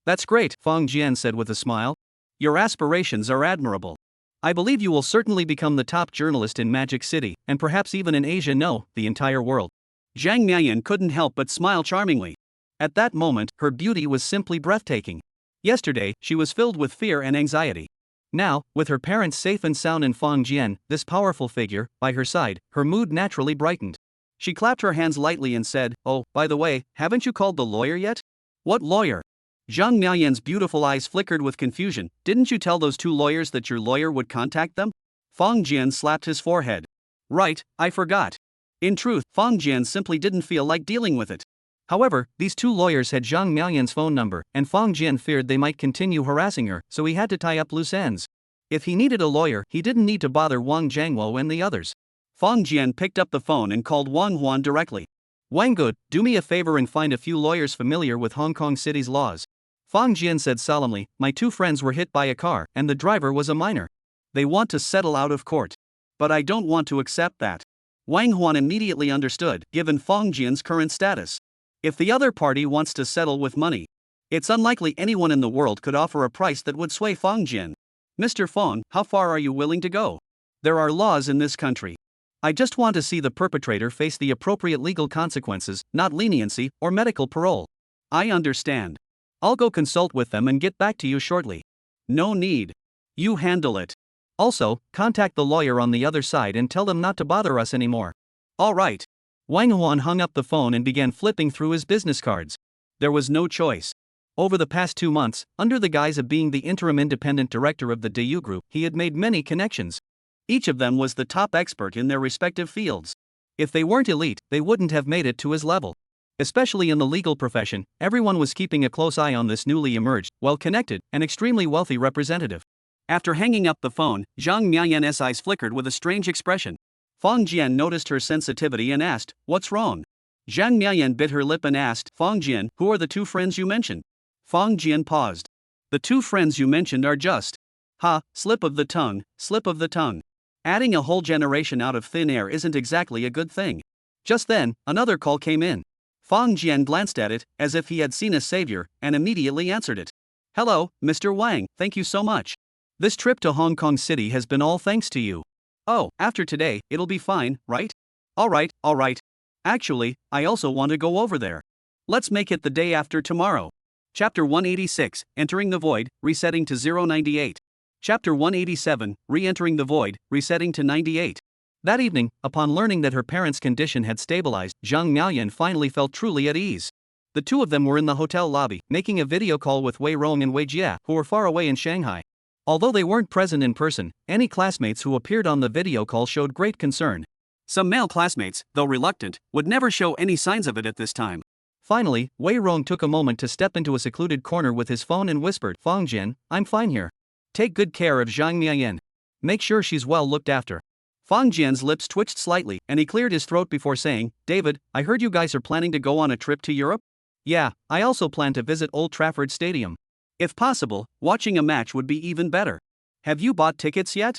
That's great, Fang Jian said with a smile. Your aspirations are admirable. I believe you will certainly become the top journalist in Magic City, and perhaps even in Asia, no, the entire world. Zhang Miaoyan couldn't help but smile charmingly. At that moment, her beauty was simply breathtaking. Yesterday, she was filled with fear and anxiety. Now, with her parents safe and sound and Fang Jian, this powerful figure, by her side, her mood naturally brightened. She clapped her hands lightly and said, "Oh, by the way, haven't you called the lawyer yet?" "What lawyer?" Zhang Miaoyan's beautiful eyes flickered with confusion. "Didn't you tell those two lawyers that your lawyer would contact them?" Fang Jian slapped his forehead. "Right, I forgot." In truth, Fang Jian simply didn't feel like dealing with it. However, these two lawyers had Zhang Miaoyan's phone number, and Fang Jian feared they might continue harassing her, so he had to tie up loose ends. If he needed a lawyer, he didn't need to bother Wang Jiangwo and the others. Fang Jian picked up the phone and called Wang Huan directly. "Wang Good, do me a favor and find a few lawyers familiar with Hong Kong City's laws." Fang Jian said solemnly, "My two friends were hit by a car, and the driver was a minor. They want to settle out of court. But I don't want to accept that." Wang Huan immediately understood, given Fang Jian's current status. If the other party wants to settle with money, it's unlikely anyone in the world could offer a price that would sway Fang Jian. "Mr. Fang, how far are you willing to go? There are laws in this country. I just want to see the perpetrator face the appropriate legal consequences, not leniency or medical parole." "I understand. I'll go consult with them and get back to you shortly." "No need. You handle it. Also, contact the lawyer on the other side and tell them not to bother us anymore." "All right." Wang Huan hung up the phone and began flipping through his business cards. There was no choice. Over the past 2 months, under the guise of being the interim independent director of the Dayu Group, he had made many connections. Each of them was the top expert in their respective fields. If they weren't elite, they wouldn't have made it to his level. Especially in the legal profession, everyone was keeping a close eye on this newly emerged, well-connected, and extremely wealthy representative. After hanging up the phone, Zhang Miaoyan's eyes flickered with a strange expression. Fang Jian noticed her sensitivity and asked, "What's wrong?" Zhang Miaoyan bit her lip and asked, "Fang Jian, who are the two friends you mentioned?" Fang Jian paused. "The two friends you mentioned are just..." "Ha, slip of the tongue, slip of the tongue. Adding a whole generation out of thin air isn't exactly a good thing." Just then, another call came in. Fang Jian glanced at it, as if he had seen a savior, and immediately answered it. "Hello, Mr. Wang, thank you so much. This trip to Hong Kong City has been all thanks to you." "Oh, after today, it'll be fine, right?" All right. Actually, I also want to go over there. Let's make it the day after tomorrow." Chapter 186, Entering the Void, Resetting to 098. Chapter 187, Re-entering the Void, Resetting to 98. That evening, upon learning that her parents' condition had stabilized, Zhang Miaoyan finally felt truly at ease. The two of them were in the hotel lobby, making a video call with Wei Rong and Wei Jia, who were far away in Shanghai. Although they weren't present in person, any classmates who appeared on the video call showed great concern. Some male classmates, though reluctant, would never show any signs of it at this time. Finally, Wei Rong took a moment to step into a secluded corner with his phone and whispered, "Fang Jian, I'm fine here. Take good care of Zhang Miaoyan. Make sure she's well looked after." Fang Jian's lips twitched slightly, and he cleared his throat before saying, "David, I heard you guys are planning to go on a trip to Europe?" "Yeah, I also plan to visit Old Trafford Stadium. If possible, watching a match would be even better." "Have you bought tickets yet?"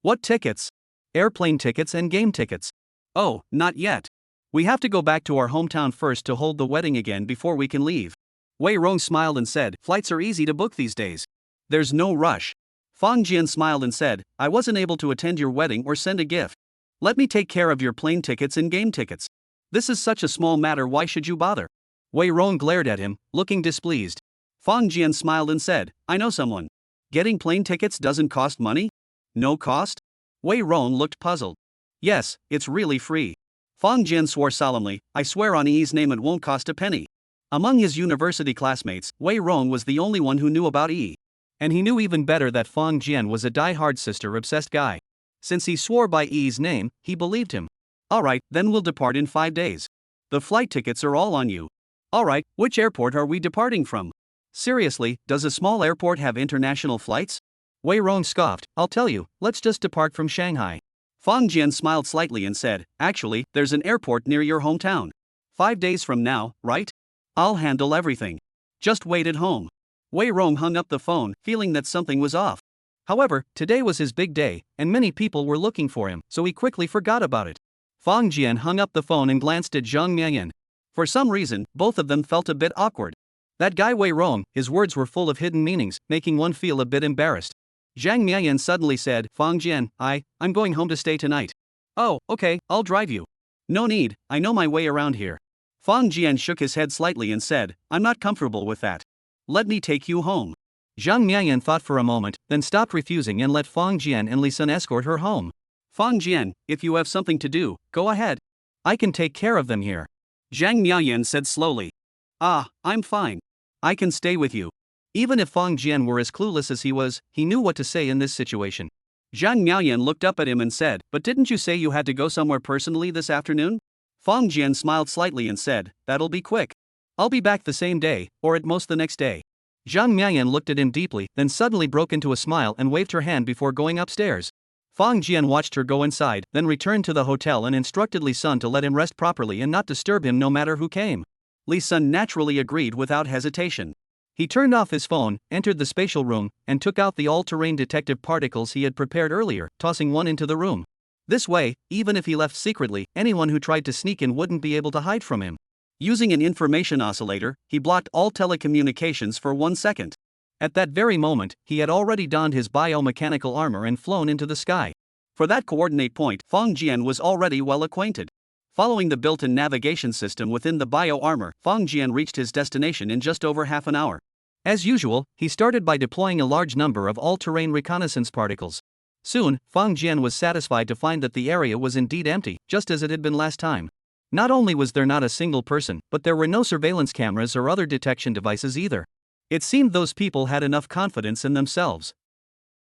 "What tickets?" "Airplane tickets and game tickets." "Oh, not yet. We have to go back to our hometown first to hold the wedding again before we can leave." Wei Rong smiled and said, "Flights are easy to book these days. There's no rush." Fang Jian smiled and said, "I wasn't able to attend your wedding or send a gift. Let me take care of your plane tickets and game tickets. This is such a small matter, why should you bother?" Wei Rong glared at him, looking displeased. Fang Jian smiled and said, "I know someone. Getting plane tickets doesn't cost money?" "No cost?" Wei Rong looked puzzled. "Yes, it's really free." Fang Jian swore solemnly, "I swear on Yi's name it won't cost a penny." Among his university classmates, Wei Rong was the only one who knew about Yi. And he knew even better that Fang Jian was a die-hard sister-obsessed guy. Since he swore by Yi's name, he believed him. "Alright, then we'll depart in 5 days. The flight tickets are all on you." "Alright, which airport are we departing from?" "Seriously, does a small airport have international flights?" Wei Rong scoffed, "I'll tell you, let's just depart from Shanghai." Fang Jian smiled slightly and said, "Actually, there's an airport near your hometown. 5 days from now, right? I'll handle everything. Just wait at home." Wei Rong hung up the phone, feeling that something was off. However, today was his big day, and many people were looking for him, so he quickly forgot about it. Fang Jian hung up the phone and glanced at Zhang Miaoyan. For some reason, both of them felt a bit awkward. That guy Wei Rong, his words were full of hidden meanings, making one feel a bit embarrassed. Zhang Miaoyan suddenly said, "Fang Jian, I'm going home to stay tonight." "Oh, okay, I'll drive you." "No need, I know my way around here." Fang Jian shook his head slightly and said, "I'm not comfortable with that. Let me take you home." Zhang Miayan thought for a moment, then stopped refusing and let Fang Jian and Li Sun escort her home. Fang Jian, if you have something to do, go ahead. I can take care of them here. Zhang Miayan said slowly. Ah, I'm fine. I can stay with you. Even if Fang Jian were as clueless as he was, he knew what to say in this situation. Zhang Miayan looked up at him and said, but didn't you say you had to go somewhere personally this afternoon? Fang Jian smiled slightly and said, that'll be quick. I'll be back the same day, or at most the next day. Zhang Miayan looked at him deeply, then suddenly broke into a smile and waved her hand before going upstairs. Fang Jian watched her go inside, then returned to the hotel and instructed Li Sun to let him rest properly and not disturb him no matter who came. Li Sun naturally agreed without hesitation. He turned off his phone, entered the spatial room, and took out the all-terrain detective particles he had prepared earlier, tossing one into the room. This way, even if he left secretly, anyone who tried to sneak in wouldn't be able to hide from him. Using an information oscillator, he blocked all telecommunications for 1 second. At that very moment, he had already donned his biomechanical armor and flown into the sky. For that coordinate point, Fang Jian was already well acquainted. Following the built-in navigation system within the bio-armor, Fang Jian reached his destination in just over half an hour. As usual, he started by deploying a large number of all-terrain reconnaissance particles. Soon, Fang Jian was satisfied to find that the area was indeed empty, just as it had been last time. Not only was there not a single person, but there were no surveillance cameras or other detection devices either. It seemed those people had enough confidence in themselves.